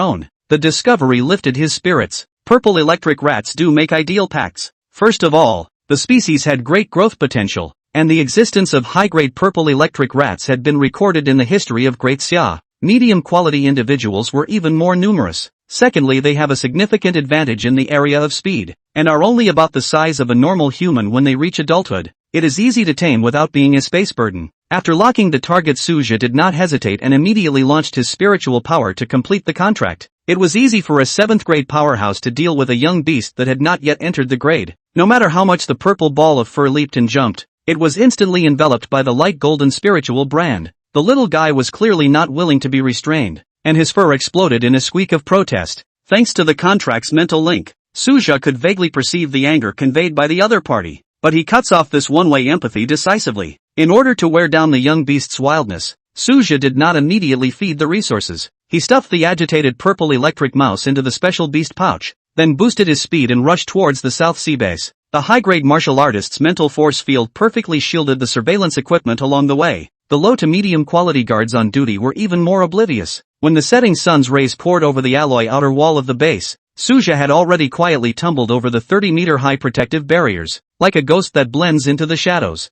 own. The discovery lifted his spirits. Purple electric rats do make ideal packs. First of all, the species had great growth potential, and the existence of high-grade purple electric rats had been recorded in the history of Great Xia. Medium-quality individuals were even more numerous. Secondly, they have a significant advantage in the area of speed, and are only about the size of a normal human when they reach adulthood. It is easy to tame without being a space burden. After locking the target, Su Zhe did not hesitate and immediately launched his spiritual power to complete the contract. It was easy for a 7th grade powerhouse to deal with a young beast that had not yet entered the grade. No matter how much the purple ball of fur leaped and jumped, it was instantly enveloped by the light golden spiritual brand. The little guy was clearly not willing to be restrained, and his fur exploded in a squeak of protest. Thanks to the contract's mental link, Su Zhe could vaguely perceive the anger conveyed by the other party, but he cuts off this one-way empathy decisively. In order to wear down the young beast's wildness, Su Zhe did not immediately feed the resources. He stuffed the agitated purple electric mouse into the special beast pouch, then boosted his speed and rushed towards the South Sea base. The high-grade martial artist's mental force field perfectly shielded the surveillance equipment along the way. The low to medium quality guards on duty were even more oblivious. When the setting sun's rays poured over the alloy outer wall of the base, Su Zhe had already quietly tumbled over the 30-meter-high protective barriers, like a ghost that blends into the shadows.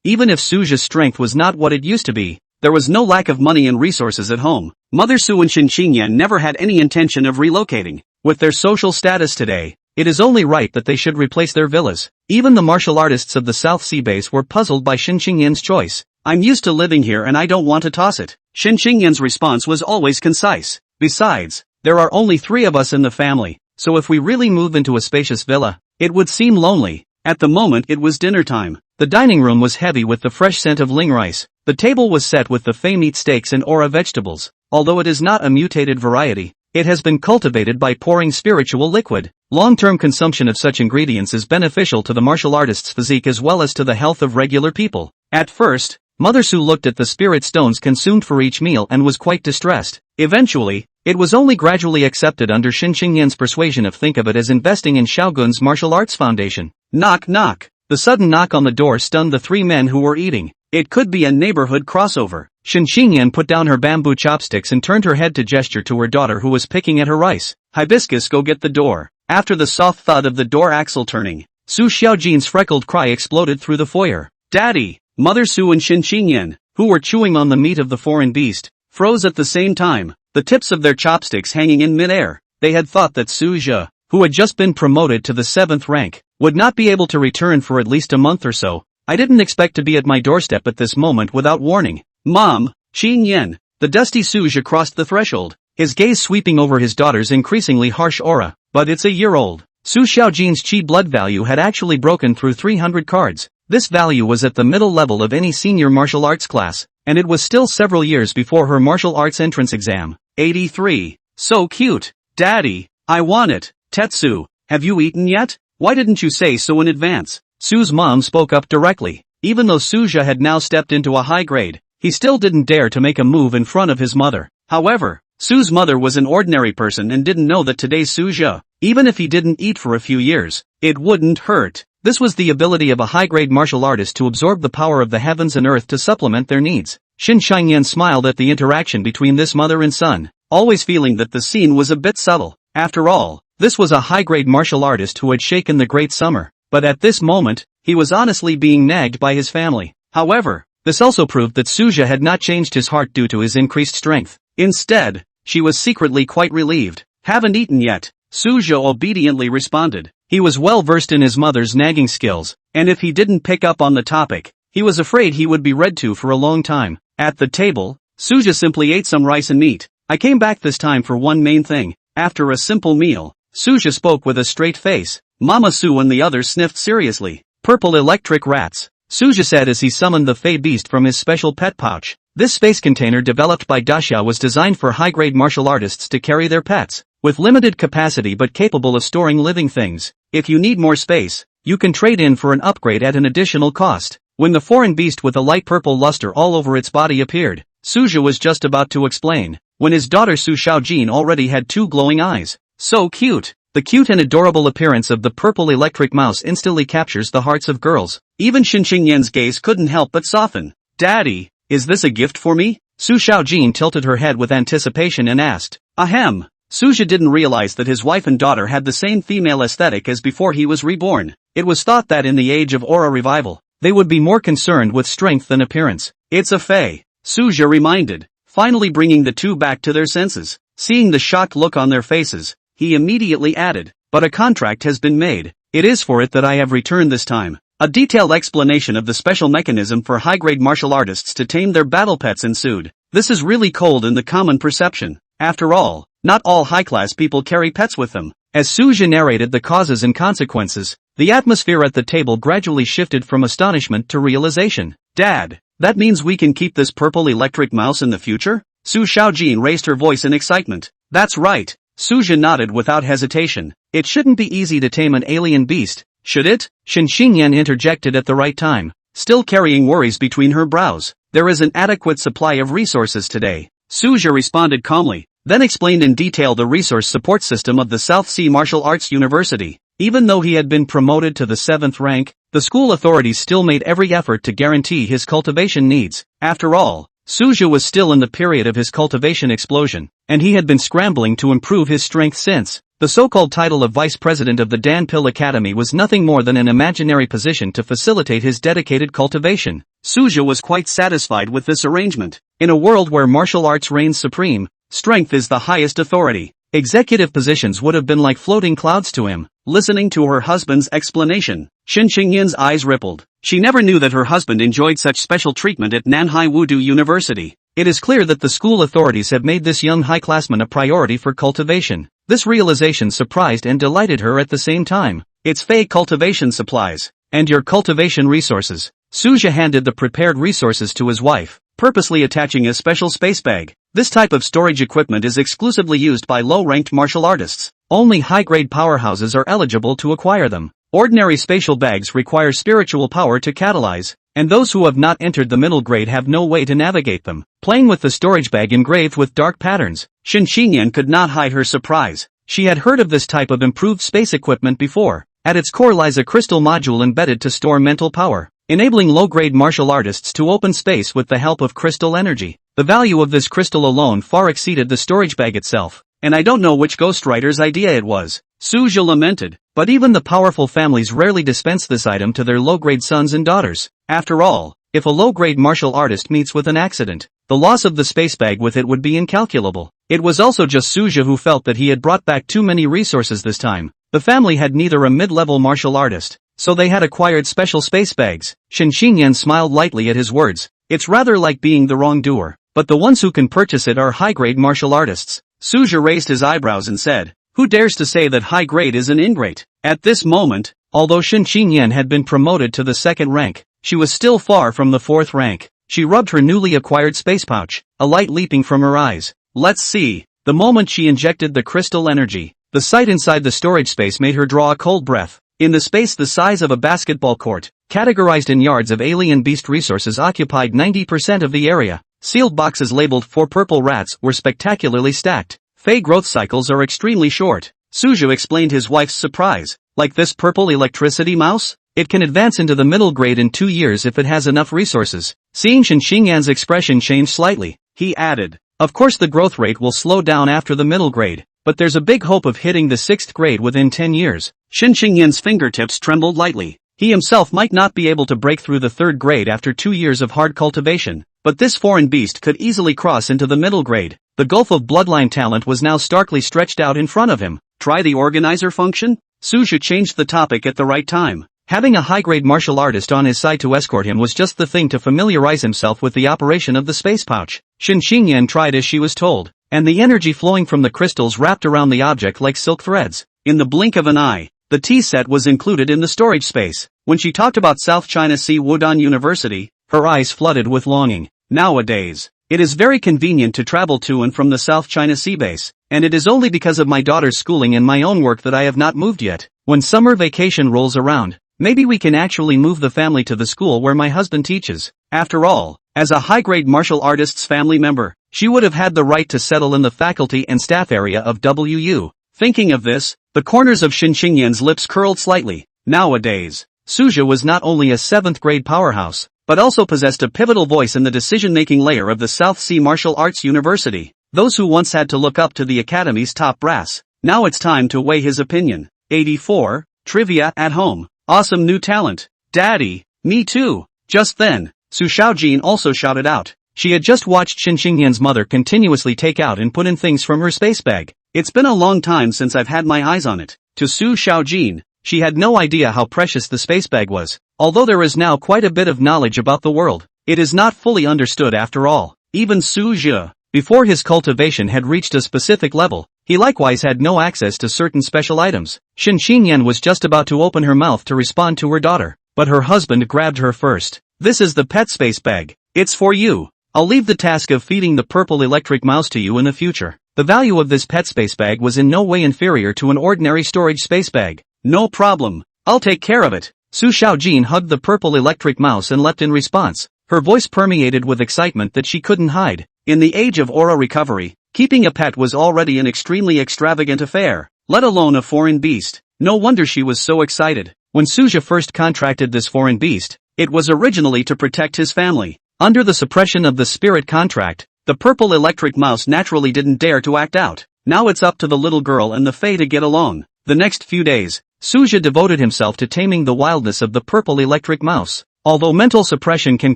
Even if Su Zhe's strength was not what it used to be, There was no lack of money and resources at home. Mother Su and Shin Qingyan never had any intention of relocating. With their social status today, it is only right that they should replace their villas. Even the martial artists of the South Sea base were puzzled by Shin Qingyan's choice. I'm used to living here and I don't want to toss it. Shin Qingyan's response was always concise. Besides, there are only 3 of us in the family, so if we really move into a spacious villa, it would seem lonely. At the moment it was dinner time. The dining room was heavy with the fresh scent of ling rice. The table was set with the fei meat steaks and ora vegetables. Although it is not a mutated variety, it has been cultivated by pouring spiritual liquid. Long-term consumption of such ingredients is beneficial to the martial artist's physique as well as to the health of regular people. At first, Mother Su looked at the spirit stones consumed for each meal and was quite distressed. Eventually, it was only gradually accepted under Shin Qingyan's persuasion of think of it as investing in Xiaogun's martial arts foundation. Knock knock. The sudden knock on the door stunned the 3 men who were eating. It could be a neighborhood crossover. Shin Qingyan put down her bamboo chopsticks and turned her head to gesture to her daughter who was picking at her rice. Hibiscus, go get the door. After the soft thud of the door axle turning, Su Xiaojin's freckled cry exploded through the foyer. Daddy! Mother Su and Shin Qingyan, who were chewing on the meat of the foreign beast, froze at the same time, the tips of their chopsticks hanging in midair. They had thought that Su Zhe, who had just been promoted to the 7th rank, would not be able to return for at least a month or so. I didn't expect to be at my doorstep at this moment without warning. Mom, Qingyan. The dusty Su Zhe crossed the threshold, his gaze sweeping over his daughter's increasingly harsh aura. But it's a year old. Su Xiaojin's chi blood value had actually broken through 300 cards. This value was at the middle level of any senior martial arts class, and it was still several years before her martial arts entrance exam. 83. So cute. Daddy, I want it. Tetsu, have you eaten yet? Why didn't you say so in advance? Su's mom spoke up directly. Even though Su Zhe had now stepped into a high grade, he still didn't dare to make a move in front of his mother. However, Su's mother was an ordinary person and didn't know that today's Su Zhe, even if he didn't eat for a few years, it wouldn't hurt. This was the ability of a high-grade martial artist to absorb the power of the heavens and earth to supplement their needs. Shin Qingyan smiled at the interaction between this mother and son, always feeling that the scene was a bit subtle. After all, this was a high-grade martial artist who had shaken the great summer, but at this moment, he was honestly being nagged by his family. However, this also proved that Su Zhe had not changed his heart due to his increased strength. Instead, she was secretly quite relieved. Haven't eaten yet, Su Zhe obediently responded. He was well versed in his mother's nagging skills, and if he didn't pick up on the topic, he was afraid he would be read to for a long time. At the table, Su Zhe simply ate some rice and meat. I came back this time for one main thing. After a simple meal, Su Zhe spoke with a straight face. Mama Su and the others sniffed seriously. Purple electric rats, Su Zhe said as he summoned the fey beast from his special pet pouch. This space container developed by Daxia was designed for high-grade martial artists to carry their pets, with limited capacity but capable of storing living things. If you need more space, you can trade in for an upgrade at an additional cost. When the foreign beast with a light purple luster all over its body appeared, Su Zhe was just about to explain, when his daughter Su Xiaojin already had 2 glowing eyes. So cute! The cute and adorable appearance of the purple electric mouse instantly captures the hearts of girls. Even Shin Qingyan's gaze couldn't help but soften. Daddy, is this a gift for me? Su Xiaojin tilted her head with anticipation and asked. Ahem. Su Zhe didn't realize that his wife and daughter had the same female aesthetic as before he was reborn. It was thought that in the age of aura revival, they would be more concerned with strength than appearance. It's a fey, Su Zhe reminded, finally bringing the 2 back to their senses. Seeing the shocked look on their faces, he immediately added, but a contract has been made. It is for it that I have returned this time. A detailed explanation of the special mechanism for high-grade martial artists to tame their battle pets ensued. This is really cold in the common perception. After all, not all high-class people carry pets with them. As Su Zhe narrated the causes and consequences, the atmosphere at the table gradually shifted from astonishment to realization. Dad, that means we can keep this purple electric mouse in the future? Su Xiaojin raised her voice in excitement. That's right. Su Zhe nodded without hesitation. It shouldn't be easy to tame an alien beast, should it? Shin Qingyan interjected at the right time, still carrying worries between her brows. There is an adequate supply of resources today. Su Zhe responded calmly, then explained in detail the resource support system of the South Sea Martial Arts University. Even though he had been promoted to the 7th rank, the school authorities still made every effort to guarantee his cultivation needs. After all, Su Zhe was still in the period of his cultivation explosion, and he had been scrambling to improve his strength since. The so-called title of vice president of the Dan Pil Academy was nothing more than an imaginary position to facilitate his dedicated cultivation. Suja was quite satisfied with this arrangement. In a world where martial arts reigns supreme, strength is the highest authority. Executive positions would have been like floating clouds to him. Listening to her husband's explanation, Shin Qingyan's eyes rippled. She never knew that her husband enjoyed such special treatment at Nanhai Wudu University. It is clear that the school authorities have made this young high-classman a priority for cultivation. This realization surprised and delighted her at the same time. It's fake cultivation supplies. And your cultivation resources. Suja handed the prepared resources to his wife, purposely attaching a special space bag. This type of storage equipment is exclusively used by low-ranked martial artists. Only high-grade powerhouses are eligible to acquire them. Ordinary spatial bags require spiritual power to catalyze, and those who have not entered the middle grade have no way to navigate them. Playing with the storage bag engraved with dark patterns, Shin Qingyan could not hide her surprise. She had heard of this type of improved space equipment before. At its core lies a crystal module embedded to store mental power, enabling low-grade martial artists to open space with the help of crystal energy. The value of this crystal alone far exceeded the storage bag itself, and I don't know which ghostwriter's idea it was. Suja lamented, but even the powerful families rarely dispense this item to their low-grade sons and daughters. After all, if a low-grade martial artist meets with an accident, the loss of the space bag with it would be incalculable. It was also just Suja who felt that he had brought back too many resources this time. The family had neither a mid-level martial artist, so they had acquired special space bags. Shin Qingyan smiled lightly at his words. It's rather like being the wrongdoer, but the ones who can purchase it are high-grade martial artists. Suja raised his eyebrows and said, "Who dares to say that high grade is an ingrate?" At this moment, although Shin Qingyan had been promoted to the second rank, she was still far from the fourth rank. She rubbed her newly acquired space pouch, a light leaping from her eyes. Let's see. The moment she injected the crystal energy, the sight inside the storage space made her draw a cold breath. In the space the size of a basketball court, categorized in yards of alien beast resources occupied 90% of the area. Sealed boxes labeled "for purple rats" were spectacularly stacked. Fey growth cycles are extremely short. Suju explained his wife's surprise. Like this purple electricity mouse? It can advance into the middle grade in 2 years if it has enough resources. Seeing Shin Qingyan's expression change slightly, he added, "Of course the growth rate will slow down after the middle grade, but there's a big hope of hitting the 6th grade within 10 years. Shin Qingyan's fingertips trembled lightly. He himself might not be able to break through the 3rd grade after 2 years of hard cultivation, but this foreign beast could easily cross into the middle grade. The gulf of bloodline talent was now starkly stretched out in front of him. Try the organizer function? Suju changed the topic at the right time. Having a high-grade martial artist on his side to escort him was just the thing to familiarize himself with the operation of the space pouch. Shin Qingyan tried as she was told, and the energy flowing from the crystals wrapped around the object like silk threads. In the blink of an eye, the tea set was included in the storage space. When she talked about South China Sea Wudan University, her eyes flooded with longing. Nowadays, it is very convenient to travel to and from the South China Sea base, and it is only because of my daughter's schooling and my own work that I have not moved yet. When summer vacation rolls around, maybe we can actually move the family to the school where my husband teaches. After all, as a high-grade martial artist's family member, she would have had the right to settle in the faculty and staff area of WU. Thinking of this, the corners of Shin Qingyan's lips curled slightly. Nowadays, Suja was not only a 7th grade powerhouse, but also possessed a pivotal voice in the decision-making layer of the South Sea Martial Arts University. Those who once had to look up to the academy's top brass. Now it's time to weigh his opinion. 84. Trivia at home. Awesome new talent. Daddy, me too. Just then, Su Shaojin also shouted out. She had just watched Shin Qingyan's mother continuously take out and put in things from her space bag. It's been a long time since I've had my eyes on it. To Su Shaojin, she had no idea how precious the space bag was. Although there is now quite a bit of knowledge about the world, it is not fully understood after all. Even Su Zhe, before his cultivation had reached a specific level, he likewise had no access to certain special items. Shin Qingyan was just about to open her mouth to respond to her daughter, but her husband grabbed her first. This is the pet space bag. It's for you. I'll leave the task of feeding the purple electric mouse to you in the future. The value of this pet space bag was in no way inferior to an ordinary storage space bag. No problem. I'll take care of it. Su Shaojin hugged the purple electric mouse and leapt in response. Her voice permeated with excitement that she couldn't hide. In the age of aura recovery, keeping a pet was already an extremely extravagant affair, let alone a foreign beast. No wonder she was so excited. When Suja first contracted this foreign beast, it was originally to protect his family. Under the suppression of the spirit contract, the purple electric mouse naturally didn't dare to act out. Now it's up to the little girl and the Fae to get along. The next few days, Suja devoted himself to taming the wildness of the purple electric mouse. Although mental suppression can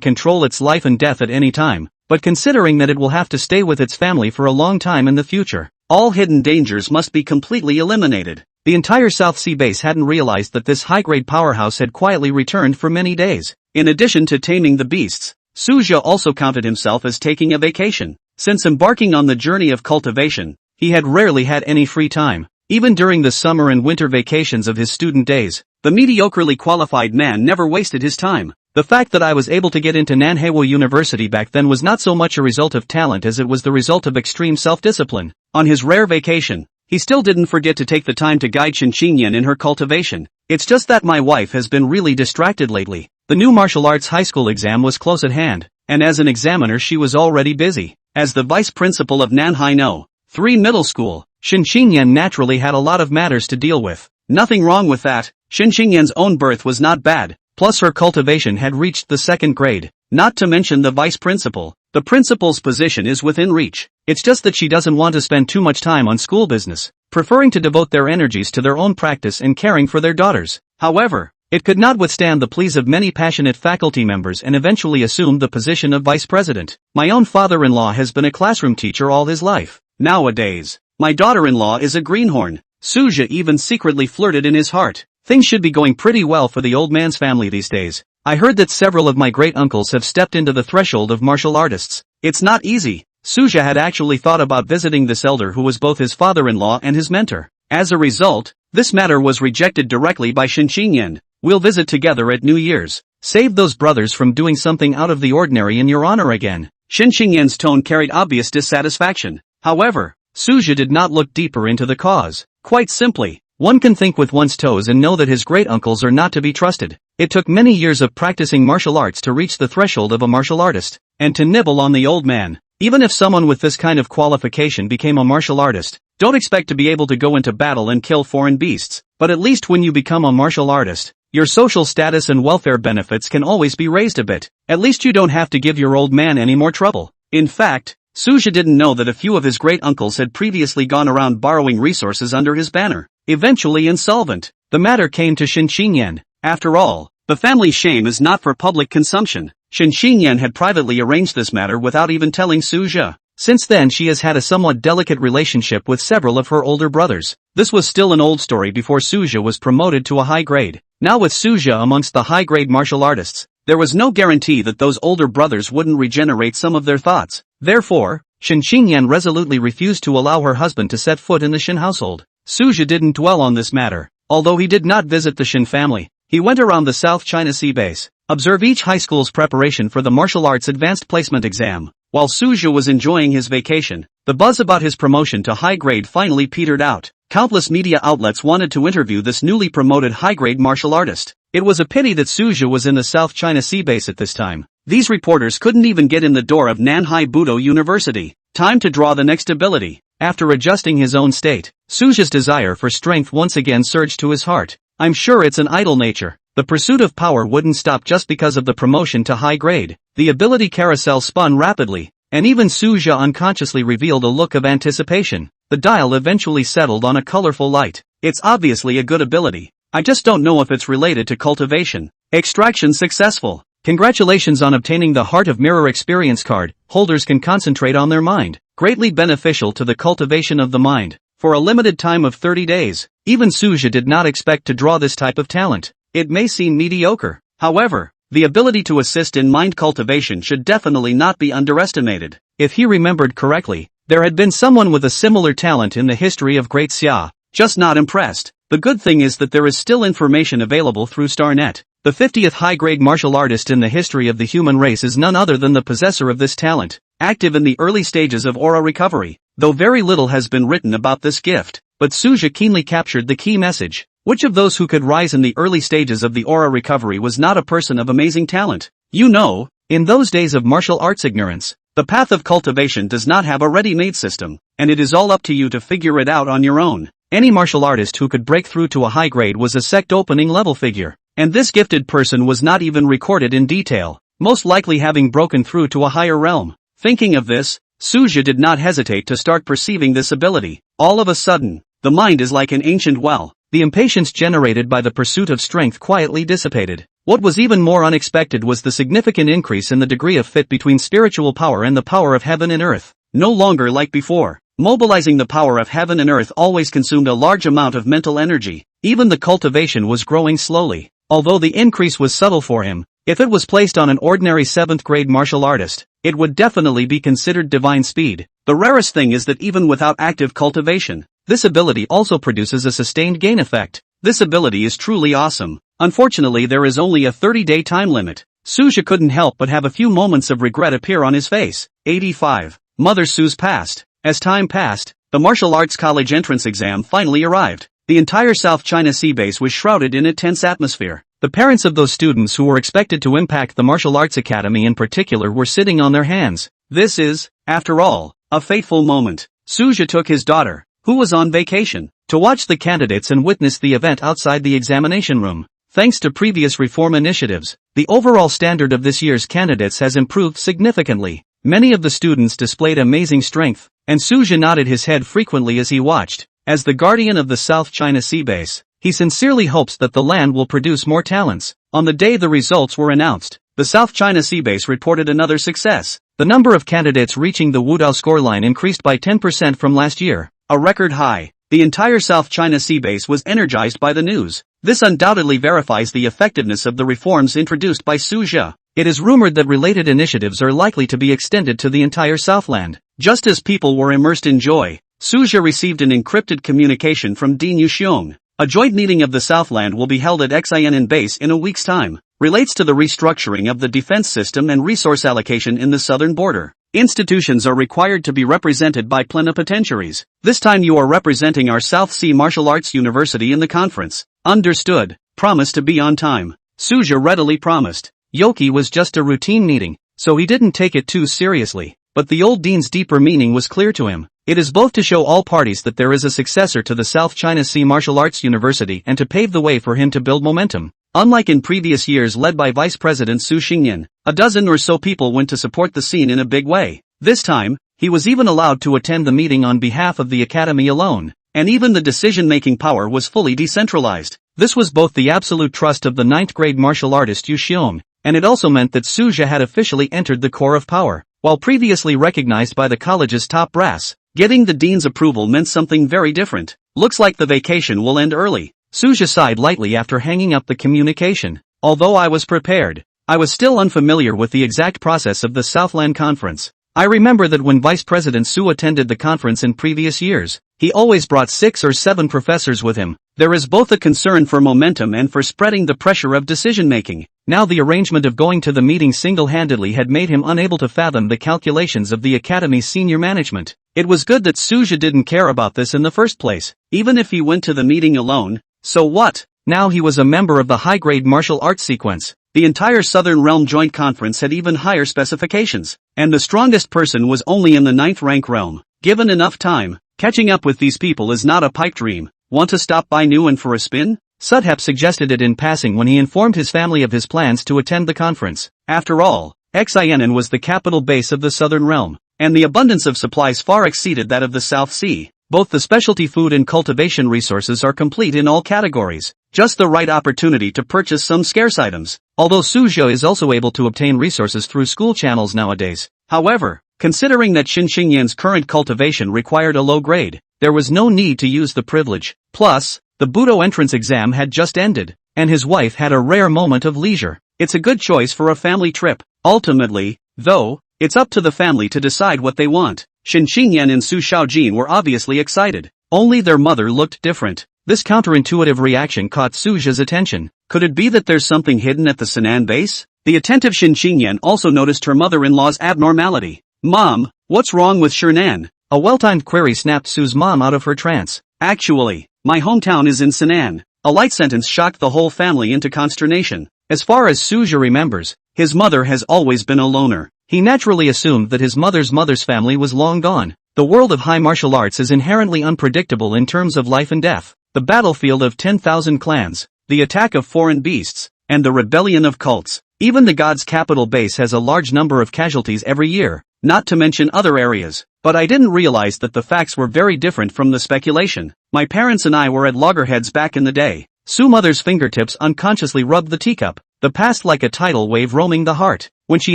control its life and death at any time, but considering that it will have to stay with its family for a long time in the future, all hidden dangers must be completely eliminated. The entire South Sea base hadn't realized that this high-grade powerhouse had quietly returned for many days. In addition to taming the beasts, Suja also counted himself as taking a vacation. Since embarking on the journey of cultivation, he had rarely had any free time. Even during the summer and winter vacations of his student days, the mediocrely qualified man never wasted his time. The fact that I was able to get into Manhwa University back then was not so much a result of talent as it was the result of extreme self-discipline. On his rare vacation, he still didn't forget to take the time to guide Xinxinyan in her cultivation. It's just that my wife has been really distracted lately. The new martial arts high school exam was close at hand, and as an examiner she was already busy. As the vice principal of Nanhai No. 3 Middle School, Xinxinyan naturally had a lot of matters to deal with. Nothing wrong with that. Xinxinyan's own birth was not bad, plus her cultivation had reached the 2nd grade. Not to mention the vice principal. The principal's position is within reach. It's just that she doesn't want to spend too much time on school business, preferring to devote their energies to their own practice and caring for their daughters. However, it could not withstand the pleas of many passionate faculty members and eventually assumed the position of vice president. My own father-in-law has been a classroom teacher all his life. Nowadays, my daughter-in-law is a greenhorn. Suja even secretly flirted in his heart. Things should be going pretty well for the old man's family these days. I heard that several of my great-uncles have stepped into the threshold of martial artists. It's not easy. Suja had actually thought about visiting this elder who was both his father-in-law and his mentor. As a result, this matter was rejected directly by Xinxinyan. We'll visit together at New Year's. Save those brothers from doing something out of the ordinary in your honor again. Xinxinyan's tone carried obvious dissatisfaction. However, Suja did not look deeper into the cause. Quite simply, one can think with one's toes and know that his great-uncles are not to be trusted. It took many years of practicing martial arts to reach the threshold of a martial artist, and to nibble on the old man. Even if someone with this kind of qualification became a martial artist, don't expect to be able to go into battle and kill foreign beasts. But at least when you become a martial artist, your social status and welfare benefits can always be raised a bit. At least you don't have to give your old man any more trouble. In fact, Suja didn't know that a few of his great-uncles had previously gone around borrowing resources under his banner, eventually insolvent. The matter came to Xinxinyan. After all, the family's shame is not for public consumption. Xinxinyan had privately arranged this matter without even telling Suja. Since then she has had a somewhat delicate relationship with several of her older brothers. This was still an old story before Suja was promoted to a high grade. Now with Suja amongst the high-grade martial artists, there was no guarantee that those older brothers wouldn't regenerate some of their thoughts. Therefore, Xinxinyan resolutely refused to allow her husband to set foot in the Shin household. Suja didn't dwell on this matter. Although he did not visit the Shin family, he went around the South China Sea base, observe each high school's preparation for the martial arts advanced placement exam. While Suja was enjoying his vacation, the buzz about his promotion to high grade finally petered out. Countless media outlets wanted to interview this newly promoted high-grade martial artist. It was a pity that Suja was in the South China Sea base at this time. These reporters couldn't even get in the door of Nanhai Budo University. Time to draw the next ability. After adjusting his own state, Suja's desire for strength once again surged to his heart. I'm sure it's an idle nature. The pursuit of power wouldn't stop just because of the promotion to high grade. The ability carousel spun rapidly, and even Suja unconsciously revealed a look of anticipation. The dial eventually settled on a colorful light. It's obviously a good ability. I just don't know if it's related to cultivation. Extraction successful. Congratulations on obtaining the Heart of Mirror experience card. Holders can concentrate on their mind. Greatly beneficial to the cultivation of the mind. For a limited time of 30 days. Even Suja did not expect to draw this type of talent. It may seem mediocre. However, the ability to assist in mind cultivation should definitely not be underestimated. If he remembered correctly, there had been someone with a similar talent in the history of Great Xia, just not impressed. The good thing is that there is still information available through StarNet. The 50th high-grade martial artist in the history of the human race is none other than the possessor of this talent, active in the early stages of aura recovery. Though very little has been written about this gift, but Suja keenly captured the key message. Which of those who could rise in the early stages of the aura recovery was not a person of amazing talent? You know, in those days of martial arts ignorance, the path of cultivation does not have a ready-made system, and it is all up to you to figure it out on your own. Any martial artist who could break through to a high grade was a sect opening level figure, and this gifted person was not even recorded in detail, most likely having broken through to a higher realm. Thinking of this, Suja did not hesitate to start perceiving this ability. All of a sudden, the mind is like an ancient well. The impatience generated by the pursuit of strength quietly dissipated. What was even more unexpected was the significant increase in the degree of fit between spiritual power and the power of heaven and earth. No longer like before, mobilizing the power of heaven and earth always consumed a large amount of mental energy. Even the cultivation was growing slowly. Although the increase was subtle for him, if it was placed on an ordinary 7th grade martial artist, it would definitely be considered divine speed. The rarest thing is that even without active cultivation, this ability also produces a sustained gain effect. This ability is truly awesome. Unfortunately, there is only a 30-day time limit. Suja couldn't help but have a few moments of regret appear on his face. 85. Mother Sue's passed. As time passed, the martial arts college entrance exam finally arrived. The entire South China Sea base was shrouded in a tense atmosphere. The parents of those students who were expected to impact the martial arts academy in particular were sitting on their hands. This is, after all, a fateful moment. Suja took his daughter, who was on vacation, to watch the candidates and witness the event outside the examination room. Thanks to previous reform initiatives, the overall standard of this year's candidates has improved significantly. Many of the students displayed amazing strength, and Suja nodded his head frequently as he watched. As the guardian of the South China Sea base, he sincerely hopes that the land will produce more talents. On the day the results were announced, the South China Sea base reported another success. The number of candidates reaching the Wudao scoreline increased by 10% from last year, a record high. The entire South China Sea base was energized by the news. This undoubtedly verifies the effectiveness of the reforms introduced by Suja. It is rumored that related initiatives are likely to be extended to the entire Southland. Just as people were immersed in joy, Suja received an encrypted communication from Dean Yuxiong. A joint meeting of the Southland will be held at Xian'an base in a week's time. Relates to the restructuring of the defense system and resource allocation in the southern border. Institutions are required to be represented by plenipotentiaries. This time you are representing our South Sea Martial Arts University in the conference. Understood. Promise to be on time. Suja readily promised. Yoki was just a routine meeting, so he didn't take it too seriously. But the old dean's deeper meaning was clear to him. It is both to show all parties that there is a successor to the South China Sea Martial Arts University and to pave the way for him to build momentum. Unlike in previous years led by Vice President Su Xingyan, a dozen or so people went to support the scene in a big way. This time, he was even allowed to attend the meeting on behalf of the academy alone, and even the decision-making power was fully decentralized. This was both the absolute trust of the 9th grade martial artist Yu Xiong, and it also meant that Suja had officially entered the core of power. While previously recognized by the college's top brass, getting the dean's approval meant something very different. Looks like the vacation will end early. Suja sighed lightly after hanging up the communication. Although I was prepared, I was still unfamiliar with the exact process of the Southland Conference. I remember that when Vice President Su attended the conference in previous years, he always brought 6 or 7 professors with him. There is both a concern for momentum and for spreading the pressure of decision-making. Now the arrangement of going to the meeting single-handedly had made him unable to fathom the calculations of the academy's senior management. It was good that Suja didn't care about this in the first place. Even if he went to the meeting alone, so what? Now he was a member of the high-grade martial arts sequence. The entire Southern Realm Joint Conference had even higher specifications, and the strongest person was only in the 9th rank realm. Given enough time, catching up with these people is not a pipe dream. Want to stop by Nguyen for a spin? Sudhep suggested it in passing when he informed his family of his plans to attend the conference. After all, Xian'an was the capital base of the Southern Realm, and the abundance of supplies far exceeded that of the South Sea. Both the specialty food and cultivation resources are complete in all categories. Just the right opportunity to purchase some scarce items. Although Suja is also able to obtain resources through school channels nowadays. However, considering that Xin Xingyan's current cultivation required a low grade, there was no need to use the privilege. Plus, the Budo entrance exam had just ended, and his wife had a rare moment of leisure. It's a good choice for a family trip. Ultimately, though, it's up to the family to decide what they want. Xin Xingyan and Su Shaojin were obviously excited. Only their mother looked different. This counterintuitive reaction caught Suja's attention. Could it be that there's something hidden at the Sinan base? The attentive Xin Xingyan also noticed her mother-in-law's abnormality. Mom, what's wrong with Shernan? A well-timed query snapped Su's mom out of her trance. Actually, my hometown is in Sinan. A light sentence shocked the whole family into consternation. As far as Suja remembers, his mother has always been a loner. He naturally assumed that his mother's family was long gone. The world of high martial arts is inherently unpredictable in terms of life and death. The battlefield of 10,000 clans, the attack of foreign beasts, and the rebellion of cults. Even the god's capital base has a large number of casualties every year. not to mention other areas. But I didn't realize that the facts were very different from the speculation. My parents and I were at loggerheads back in the day. Sue's mother's fingertips unconsciously rubbed the teacup, the past like a tidal wave roaming the heart, when she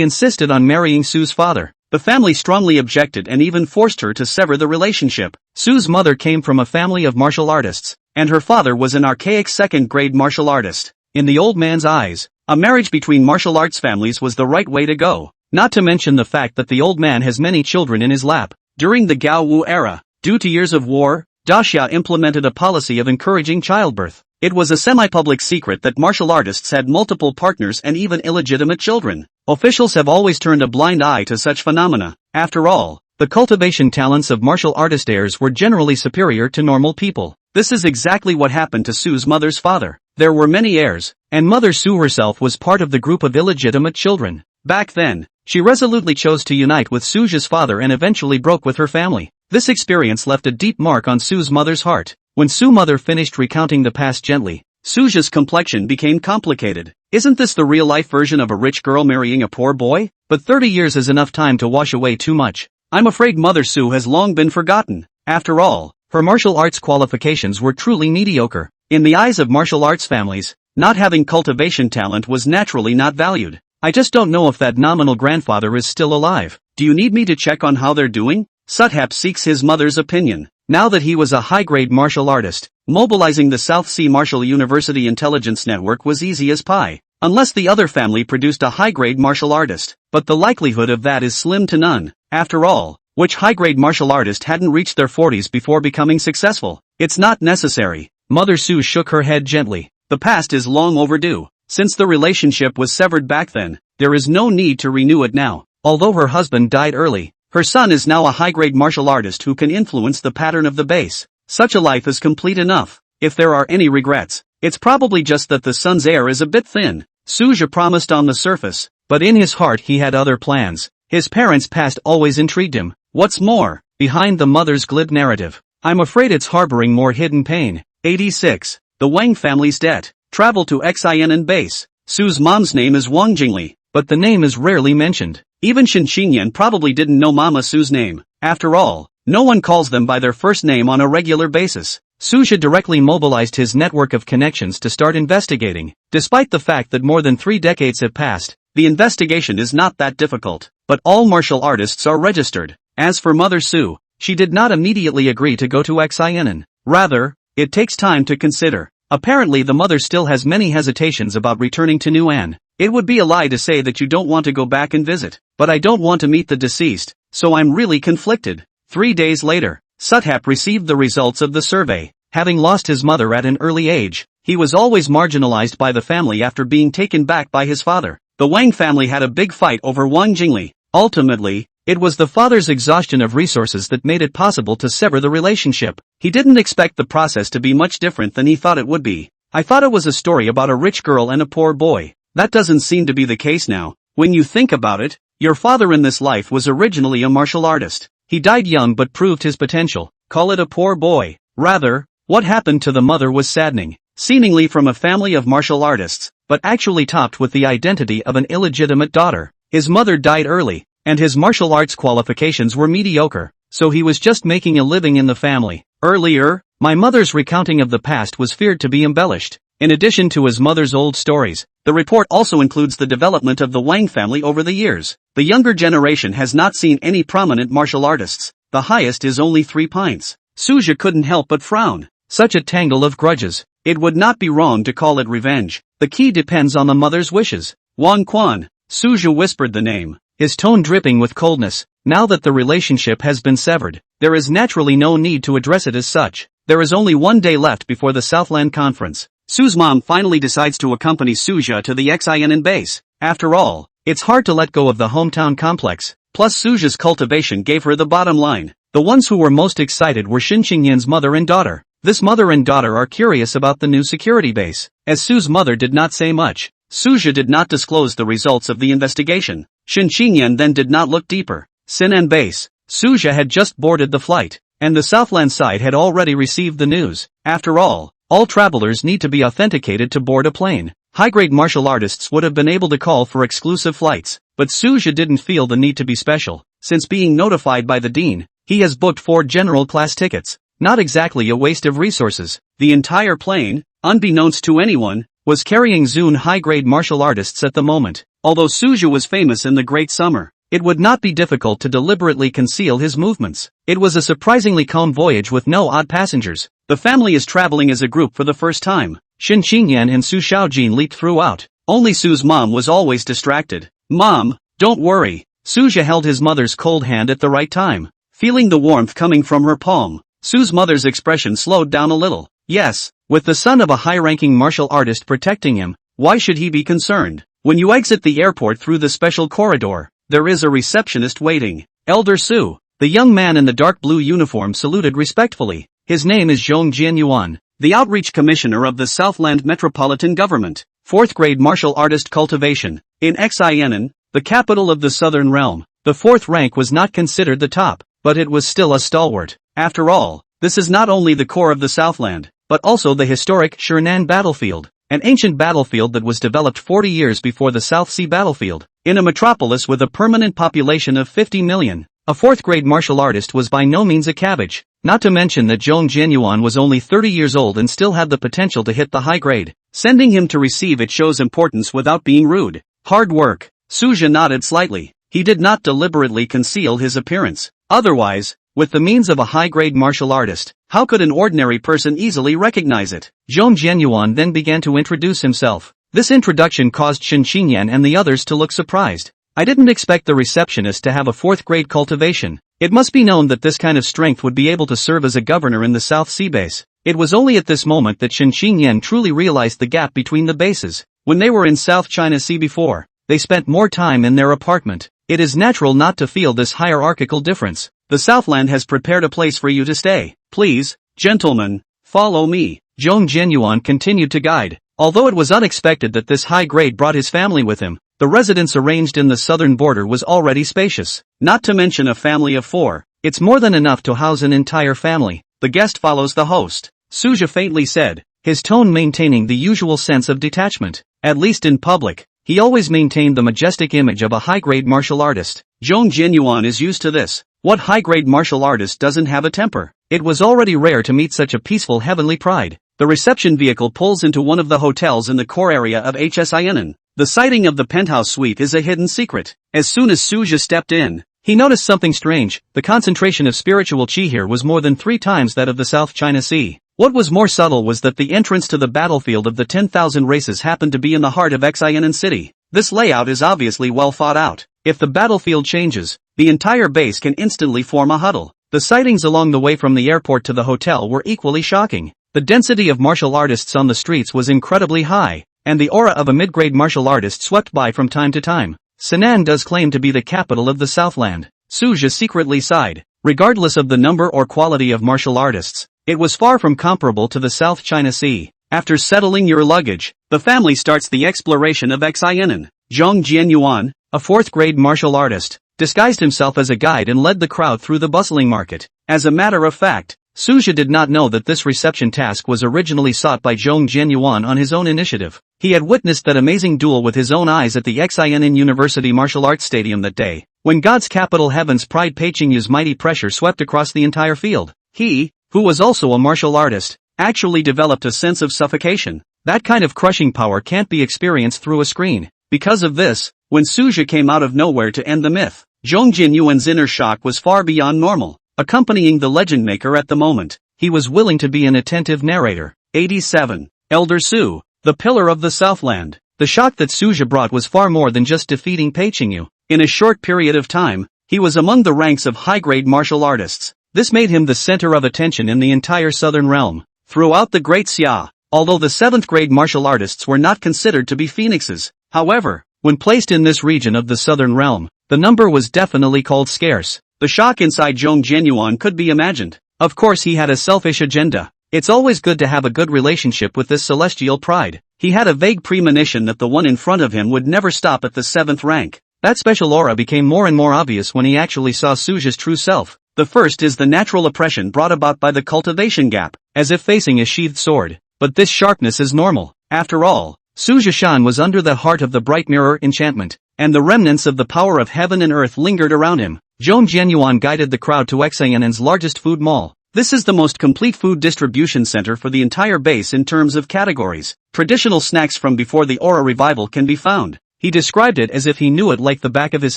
insisted on marrying Sue's father. The family strongly objected and even forced her to sever the relationship. Sue's mother came from a family of martial artists, and her father was an archaic second-grade martial artist. In the old man's eyes, a marriage between martial arts families was the right way to go, not to mention the fact that the old man has many children in his lap. During the Gao Wu era, due to years of war, Daxia implemented a policy of encouraging childbirth. It was a semi-public secret that martial artists had multiple partners and even illegitimate children. Officials have always turned a blind eye to such phenomena. After all, the cultivation talents of martial artist heirs were generally superior to normal people. This is exactly what happened to Sue's mother's father. There were many heirs, and Mother Sue herself was part of the group of illegitimate children. Back then, she resolutely chose to unite with Sue's father and eventually broke with her family. This experience left a deep mark on Sue's mother's heart. When Sue's mother finished recounting the past gently, Sue's complexion became complicated. Isn't this the real-life version of a rich girl marrying a poor boy? But 30 years is enough time to wash away too much. I'm afraid Mother Sue has long been forgotten. After all, her martial arts qualifications were truly mediocre. In the eyes of martial arts families, not having cultivation talent was naturally not valued. I just don't know if that nominal grandfather is still alive. Do you need me to check on how they're doing? Suthap seeks his mother's opinion. Now that he was a high-grade martial artist, mobilizing the South Sea Martial University Intelligence Network was easy as pie. Unless the other family produced a high-grade martial artist. But the likelihood of that is slim to none. After all, which high-grade martial artist hadn't reached their 40s before becoming successful? It's not necessary. Mother Sue shook her head gently. The past is long overdue. Since the relationship was severed back then, there is no need to renew it now. Although her husband died early, her son is now a high-grade martial artist who can influence the pattern of the base. Such a life is complete enough. If there are any regrets, it's probably just that the son's heir is a bit thin. Suja promised on the surface, but in his heart he had other plans. His parents' past always intrigued him. What's more, behind the mother's glib narrative, I'm afraid it's harboring more hidden pain. 86. The Wang family's debt. Travel to Xian base. Sue's mom's name is Wang Jingli, but the name is rarely mentioned. Even Shen Xingyan probably didn't know Mama Sue's name. After all, no one calls them by their first name on a regular basis. Suja directly mobilized his network of connections to start investigating. Despite the fact that more than 3 decades have passed, the investigation is not that difficult. But all martial artists are registered. As for Mother Sue, she did not immediately agree to go to Xian. Rather, it takes time to consider. Apparently the mother still has many hesitations about returning to Nuan. It would be a lie to say that you don't want to go back and visit. But I don't want to meet the deceased, so I'm really conflicted. 3 days later, Suthap received the results of the survey. Having lost his mother at an early age, he was always marginalized by the family after being taken back by his father. The Wang family had a big fight over Wang Jingli. Ultimately, it was the father's exhaustion of resources that made it possible to sever the relationship. He didn't expect the process to be much different than he thought it would be. I thought it was a story about a rich girl and a poor boy. That doesn't seem to be the case now. When you think about it, your father in this life was originally a martial artist. He died young but proved his potential. Call it a poor boy. Rather, what happened to the mother was saddening. Seemingly from a family of martial artists, but actually topped with the identity of an illegitimate daughter. His mother died early, and his martial arts qualifications were mediocre, so he was just making a living in the family. Earlier, my mother's recounting of the past was feared to be embellished. In addition to his mother's old stories, the report also includes the development of the Wang family over the years. The younger generation has not seen any prominent martial artists. The highest is only 3 pints. Suja couldn't help but frown. Such a tangle of grudges. It would not be wrong to call it revenge. The key depends on the mother's wishes. Wang Quan. Suja whispered the name, his tone dripping with coldness. Now that the relationship has been severed, there is naturally no need to address it as such. There is only 1 day left before the Southland Conference. Sue's mom finally decides to accompany Suja to the Xian base. After all, it's hard to let go of the hometown complex. Plus Suja's cultivation gave her the bottom line. The ones who were most excited were Shin Qingyan's mother and daughter. This mother and daughter are curious about the new security base. As Sue's mother did not say much, Suja did not disclose the results of the investigation. Shin Qingyan then did not look deeper. Sinan base. Suja had just boarded the flight, and the Southland side had already received the news. After all travelers need to be authenticated to board a plane. High-grade martial artists would have been able to call for exclusive flights, but Suja didn't feel the need to be special. since being notified by the dean, he has booked 4 general class tickets. Not exactly a waste of resources. The entire plane, unbeknownst to anyone, was carrying Zun high-grade martial artists at the moment. Although Suja was famous in the Great Summer, it would not be difficult to deliberately conceal his movements. It was a surprisingly calm voyage with no odd passengers. The family is traveling as a group for the first time. Shin Qingyan and Su Xiaojin leaped throughout. Only Su's mom was always distracted. "Mom, don't worry." Suja held his mother's cold hand at the right time. Feeling the warmth coming from her palm, Su's mother's expression slowed down a little. Yes, with the son of a high-ranking martial artist protecting him, why should he be concerned? When you exit the airport through the special corridor, there is a receptionist waiting. Elder Su, the young man in the dark blue uniform, saluted respectfully. His name is Zhong Jianyuan, the Outreach Commissioner of the Southland Metropolitan Government. 4th grade martial artist cultivation. In Xianen, the capital of the Southern Realm, the 4th rank was not considered the top, but it was still a stalwart. After all, this is not only the core of the Southland, but also the historic Shernan battlefield, an ancient battlefield that was developed 40 years before the South Sea battlefield. In a metropolis with a permanent population of 50 million, a 4th grade martial artist was by no means a cabbage, not to mention that Zhong Jianyuan was only 30 years old and still had the potential to hit the high grade. Sending him to receive it shows importance without being rude. Hard work. Suja nodded slightly. He did not deliberately conceal his appearance. Otherwise, with the means of a high-grade martial artist, how could an ordinary person easily recognize it? Zhong Jianyuan then began to introduce himself. This introduction caused Shin Qingyan and the others to look surprised. I didn't expect the receptionist to have a 4th grade cultivation. It must be known that this kind of strength would be able to serve as a governor in the South Sea base. It was only at this moment that Shin Qingyan truly realized the gap between the bases. When they were in South China Sea before, they spent more time in their apartment. It is natural not to feel this hierarchical difference. The Southland has prepared a place for you to stay. Please, gentlemen, follow me. Zhong Jianyuan continued to guide. Although it was unexpected that this high grade brought his family with him, the residence arranged in the southern border was already spacious. Not to mention a family of 4. It's more than enough to house an entire family. The guest follows the host, Suja faintly said, his tone maintaining the usual sense of detachment. At least in public, he always maintained the majestic image of a high-grade martial artist. Zhong Jianyuan is used to this. What high-grade martial artist doesn't have a temper? It was already rare to meet such a peaceful heavenly pride. The reception vehicle pulls into one of the hotels in the core area of Hsin. The sighting of the penthouse suite is a hidden secret. As soon as Suja stepped in, he noticed something strange. The concentration of spiritual chi here was more than 3 times that of the South China Sea. What was more subtle was that the entrance to the battlefield of the 10,000 races happened to be in the heart of Xianen City. This layout is obviously well thought out. If the battlefield changes, the entire base can instantly form a huddle. The sightings along the way from the airport to the hotel were equally shocking. The density of martial artists on the streets was incredibly high, and the aura of a mid-grade martial artist swept by from time to time. Sinan does claim to be the capital of the Southland. Suja secretly sighed. Regardless of the number or quality of martial artists, it was far from comparable to the South China Sea. After settling your luggage, the family starts the exploration of Xianen. Zhong Jianyuan, a 4th grade martial artist, disguised himself as a guide and led the crowd through the bustling market. As a matter of fact, Suja did not know that this reception task was originally sought by Zhong Jianyuan on his own initiative. He had witnessed that amazing duel with his own eyes at the Xianen University Martial Arts Stadium that day, when God's capital Heaven's Pride Peiqingyu's mighty pressure swept across the entire field. He, who was also a martial artist, actually developed a sense of suffocation. That kind of crushing power can't be experienced through a screen. Because of this, when Suja came out of nowhere to end the myth, Zhong Jianyuan's inner shock was far beyond normal. Accompanying the legend maker at the moment, he was willing to be an attentive narrator. 87. Elder Su, the pillar of the Southland. The shock that Suja brought was far more than just defeating Peiqingyu. In a short period of time, he was among the ranks of high-grade martial artists. This made him the center of attention in the entire southern realm. Throughout the Great Xia, although the 7th grade martial artists were not considered to be phoenixes, however, when placed in this region of the southern realm, the number was definitely called scarce. The shock inside Zhong Jianyuan could be imagined. Of course he had a selfish agenda. It's always good to have a good relationship with this celestial pride. He had a vague premonition that the one in front of him would never stop at the 7th rank. That special aura became more and more obvious when he actually saw Suja's true self. The first is the natural oppression brought about by the cultivation gap, as if facing a sheathed sword. But this sharpness is normal. After all, Suja Shan was under the heart of the bright mirror enchantment, and the remnants of the power of heaven and earth lingered around him. Zhong Jianyuan guided the crowd to Xian'an's largest food mall. This is the most complete food distribution center for the entire base in terms of categories. Traditional snacks from before the Aura revival can be found. He described it as if he knew it like the back of his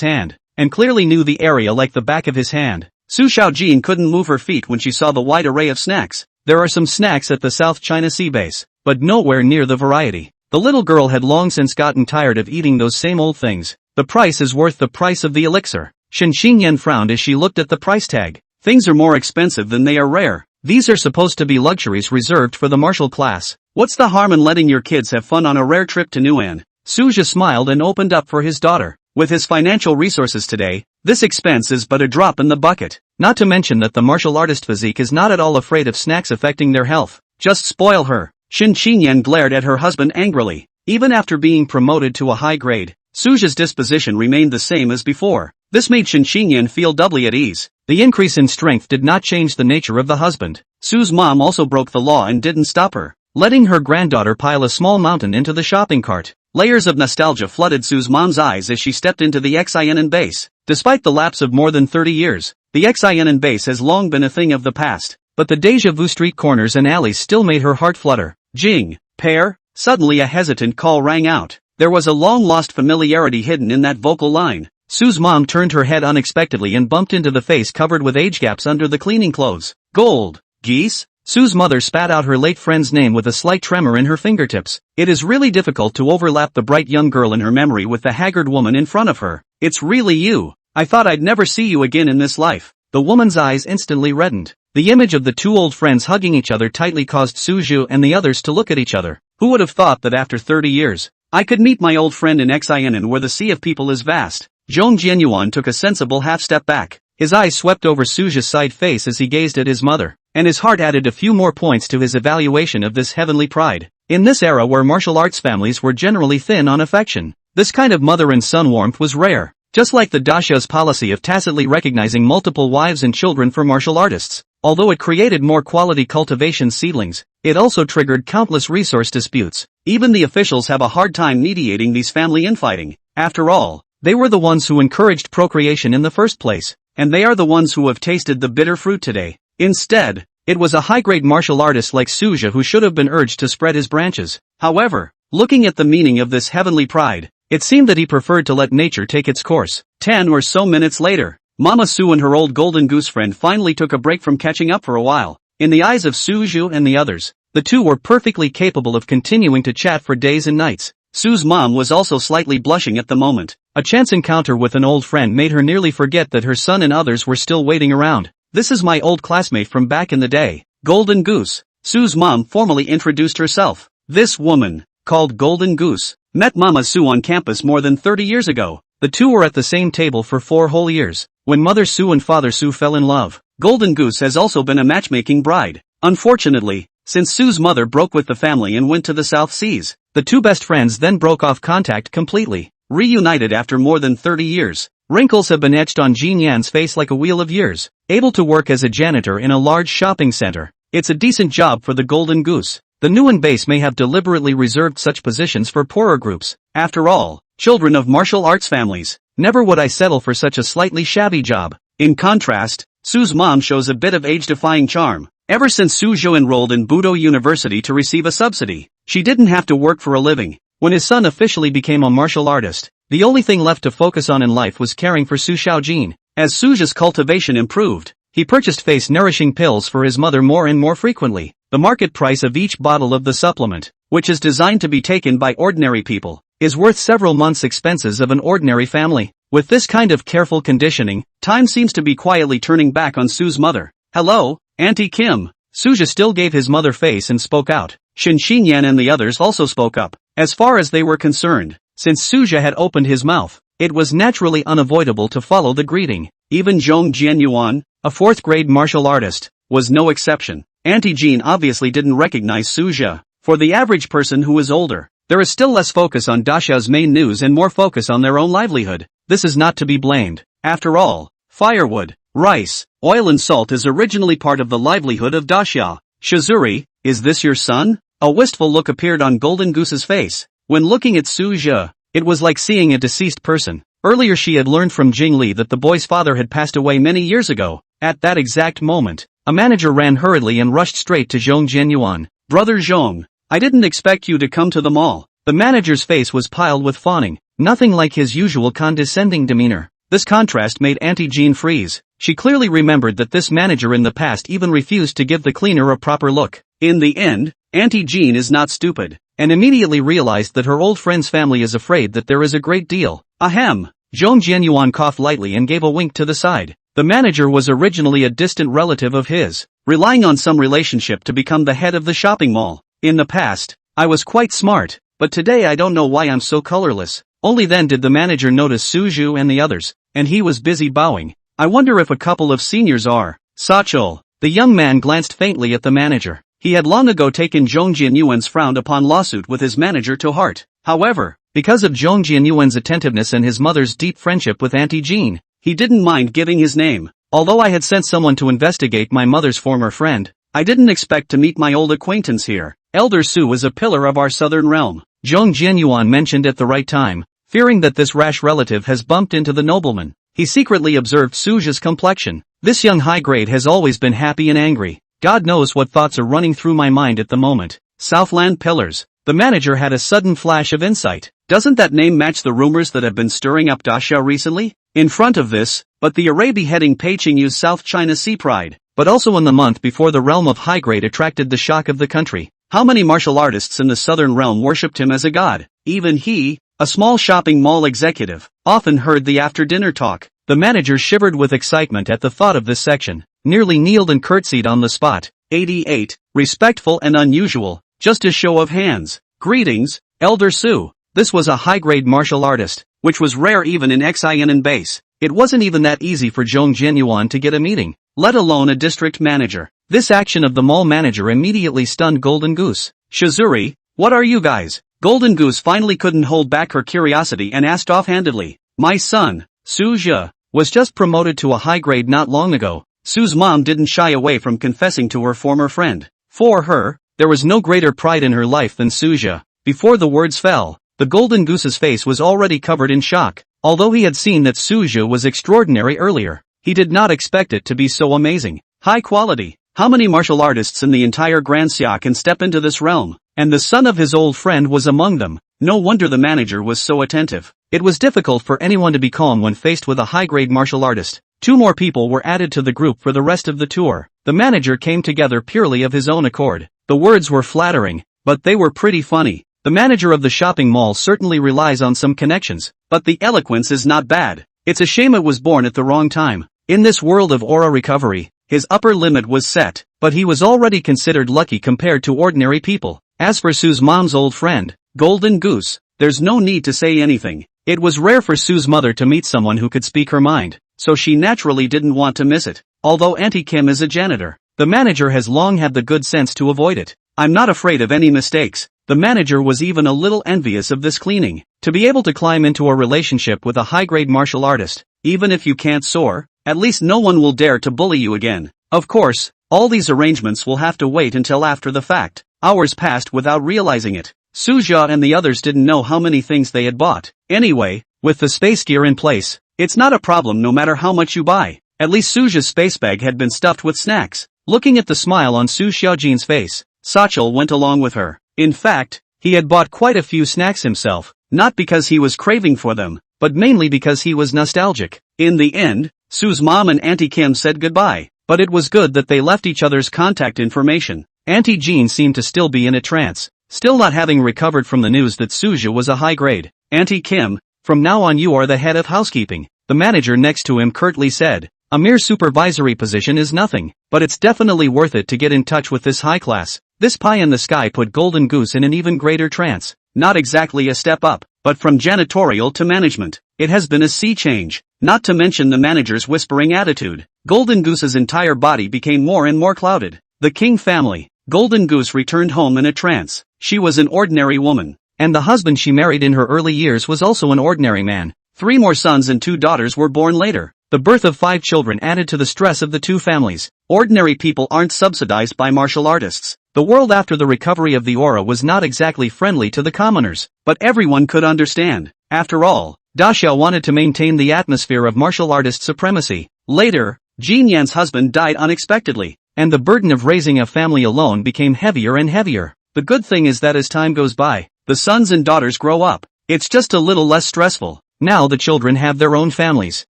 hand, and clearly knew the area like the back of his hand. Su Xiaojin couldn't move her feet when she saw the wide array of snacks. There are some snacks at the South China Sea base, but nowhere near the variety. The little girl had long since gotten tired of eating those same old things. The price is worth the price of the elixir. Shen Xingyan frowned as she looked at the price tag. Things are more expensive than they are rare. These are supposed to be luxuries reserved for the martial class. What's the harm in letting your kids have fun on a rare trip to Nuan? Suja smiled and opened up for his daughter. With his financial resources today, this expense is but a drop in the bucket. Not to mention that the martial artist physique is not at all afraid of snacks affecting their health. Just spoil her. Shen Xingyan glared at her husband angrily. Even after being promoted to a high grade, Suja's disposition remained the same as before. This made Shen Xingyan feel doubly at ease. The increase in strength did not change the nature of the husband. Su's mom also broke the law and didn't stop her, letting her granddaughter pile a small mountain into the shopping cart. Layers of nostalgia flooded Su's mom's eyes as she stepped into the Xian'an base. Despite the lapse of more than 30 years, the Xian'an base has long been a thing of the past. But the deja vu street corners and alleys still made her heart flutter. Jing, pair. Suddenly a hesitant call rang out. There was a long-lost familiarity hidden in that vocal line. Su's mom turned her head unexpectedly and bumped into the face covered with age gaps under the cleaning clothes. Gold. Geese? Su's mother spat out her late friend's name with a slight tremor in her fingertips. It is really difficult to overlap the bright young girl in her memory with the haggard woman in front of her. It's really you. I thought I'd never see you again in this life. The woman's eyes instantly reddened. The image of the two old friends hugging each other tightly caused Suju and the others to look at each other. Who would have thought that after 30 years, I could meet my old friend in Xian'an where the sea of people is vast? Zhong Jianyuan took a sensible half-step back. His eyes swept over Suja's side face as he gazed at his mother, and his heart added a few more points to his evaluation of this heavenly pride. In this era where martial arts families were generally thin on affection, this kind of mother and son warmth was rare. Just like the daisha's policy of tacitly recognizing multiple wives and children for martial artists, although it created more quality cultivation seedlings, it also triggered countless resource disputes. Even the officials have a hard time mediating these family infighting. After all, they were the ones who encouraged procreation in the first place, and they are the ones who have tasted the bitter fruit today. Instead, it was a high-grade martial artist like Suja who should have been urged to spread his branches. However, looking at the meaning of this heavenly pride, it seemed that he preferred to let nature take its course. 10 or so minutes later, Mama Su and her old golden goose friend finally took a break from catching up for a while. In the eyes of Suju and the others, the two were perfectly capable of continuing to chat for days and nights. Su's mom was also slightly blushing at the moment. A chance encounter with an old friend made her nearly forget that her son and others were still waiting around. This is my old classmate from back in the day, Golden Goose. Su's mom formally introduced herself. This woman, called Golden Goose, met Mama Su on campus more than 30 years ago. The two were at the same table for 4 whole years. When Mother Su and Father Su fell in love, Golden Goose has also been a matchmaking bride. Unfortunately, since Su's mother broke with the family and went to the South Seas, the two best friends then broke off contact completely. Reunited after more than 30 years, wrinkles have been etched on Jin Yan's face like a wheel of years. Able to work as a janitor in a large shopping center, it's a decent job for the Golden Goose. The Nguyen base may have deliberately reserved such positions for poorer groups. After all, children of martial arts families, never would I settle for such a slightly shabby job. In contrast, Su's mom shows a bit of age-defying charm. Ever since Suzhou enrolled in Budo University to receive a subsidy, she didn't have to work for a living. When his son officially became a martial artist, the only thing left to focus on in life was caring for Su Xiaojin. As Suzhou's cultivation improved, he purchased face-nourishing pills for his mother more and more frequently. The market price of each bottle of the supplement, which is designed to be taken by ordinary people, is worth several months' expenses of an ordinary family. With this kind of careful conditioning, time seems to be quietly turning back on Su's mother. Hello, Auntie Kim. Suja still gave his mother face and spoke out. Shen Xingyan and the others also spoke up. As far as they were concerned, since Suja had opened his mouth, it was naturally unavoidable to follow the greeting. Even Zhong Jianyuan, a 4th-grade martial artist, was no exception. Auntie Jean obviously didn't recognize Suja. For the average person who is older, there is still less focus on Dasha's main news and more focus on their own livelihood. This is not to be blamed. After all, firewood, rice, oil and salt is originally part of the livelihood of Dasha. Shizuri, is this your son? A wistful look appeared on Golden Goose's face. When looking at Suja, it was like seeing a deceased person. Earlier she had learned from Jing Li that the boy's father had passed away many years ago. At that exact moment, a manager ran hurriedly and rushed straight to Zhong Jianyuan. Brother Zhong, I didn't expect you to come to the mall. The manager's face was piled with fawning, nothing like his usual condescending demeanor. This contrast made Auntie Jean freeze. She clearly remembered that this manager in the past even refused to give the cleaner a proper look. In the end, Auntie Jean is not stupid, and immediately realized that her old friend's family is afraid that there is a great deal. Ahem! Zhong Jianyuan coughed lightly and gave a wink to the side. The manager was originally a distant relative of his, relying on some relationship to become the head of the shopping mall. In the past, I was quite smart, but today I don't know why I'm so colorless. Only then did the manager notice Suju and the others, and he was busy bowing. I wonder if a couple of seniors are. Sachel. The young man glanced faintly at the manager. He had long ago taken Zhong Jianyuan's frowned-upon lawsuit with his manager to heart. However, because of Zhong Jianyuan's attentiveness and his mother's deep friendship with Auntie Jean, he didn't mind giving his name. Although I had sent someone to investigate my mother's former friend, I didn't expect to meet my old acquaintance here. Elder Su is a pillar of our southern realm. Zhong Jianyuan mentioned at the right time, fearing that this rash relative has bumped into the nobleman. He secretly observed Suja's complexion. This young high grade has always been happy and angry. God knows what thoughts are running through my mind at the moment. Southland Pillars. The manager had a sudden flash of insight. Doesn't that name match the rumors that have been stirring up Dasha recently? In front of this, but the array beheading Pei Qingyu's South China Sea pride, but also in the month before the realm of high grade attracted the shock of the country. How many martial artists in the southern realm worshipped him as a god? Even he, a small shopping mall executive, often heard the after-dinner talk. The manager shivered with excitement at the thought of this section, nearly kneeled and curtsied on the spot. 88. Respectful and unusual, just a show of hands. Greetings, Elder Su. This was a high-grade martial artist, which was rare even in Xian base. It wasn't even that easy for Zhong Jianyuan to get a meeting, let alone a district manager. This action of the mall manager immediately stunned Golden Goose. Shizuri, what are you guys? Golden Goose finally couldn't hold back her curiosity and asked offhandedly. My son, Suja, was just promoted to a high grade not long ago. Su's mom didn't shy away from confessing to her former friend. For her, there was no greater pride in her life than Suja. Before the words fell, the Golden Goose's face was already covered in shock. Although he had seen that Suja was extraordinary earlier, he did not expect it to be so amazing. High quality. How many martial artists in the entire Grand Xia can step into this realm? And the son of his old friend was among them. No wonder the manager was so attentive. It was difficult for anyone to be calm when faced with a high-grade martial artist. 2 more people were added to the group for the rest of the tour. The manager came together purely of his own accord. The words were flattering, but they were pretty funny. The manager of the shopping mall certainly relies on some connections, but the eloquence is not bad. It's a shame it was born at the wrong time. In this world of aura recovery, his upper limit was set, but he was already considered lucky compared to ordinary people. As for Su's mom's old friend, Golden Goose, there's no need to say anything. It was rare for Su's mother to meet someone who could speak her mind, so she naturally didn't want to miss it. Although Auntie Kim is a janitor, the manager has long had the good sense to avoid it. I'm not afraid of any mistakes. The manager was even a little envious of this cleaning. To be able to climb into a relationship with a high-grade martial artist, even if you can't soar, at least no one will dare to bully you again. Of course, all these arrangements will have to wait until after the fact. Hours passed without realizing it. Suja and the others didn't know how many things they had bought. Anyway, with the space gear in place, it's not a problem no matter how much you buy. At least Suja's space bag had been stuffed with snacks. Looking at the smile on Su Xiaojin's face, Sachel went along with her. In fact, he had bought quite a few snacks himself, not because he was craving for them, but mainly because he was nostalgic. In the end, Su's mom and Auntie Kim said goodbye, but it was good that they left each other's contact information. Auntie Jean seemed to still be in a trance, still not having recovered from the news that Suja was a high grade. Auntie Kim, from now on you are the head of housekeeping, the manager next to him curtly said. A mere supervisory position is nothing, but it's definitely worth it to get in touch with this high class. This pie in the sky put Golden Goose in an even greater trance. Not exactly a step up, but from janitorial to management, it has been a sea change, not to mention the manager's whispering attitude. Golden Goose's entire body became more and more clouded. The King family. Golden Goose returned home in a trance. She was an ordinary woman, and the husband she married in her early years was also an ordinary man. 3 more sons and 2 daughters were born later. The birth of 5 children added to the stress of the 2 families. Ordinary people aren't subsidized by martial artists. The world after the recovery of the aura was not exactly friendly to the commoners, but everyone could understand. After all, Daxia wanted to maintain the atmosphere of martial artist supremacy. Later, Jin Yan's husband died unexpectedly, and the burden of raising a family alone became heavier and heavier. The good thing is that as time goes by, the sons and daughters grow up. It's just a little less stressful. Now the children have their own families.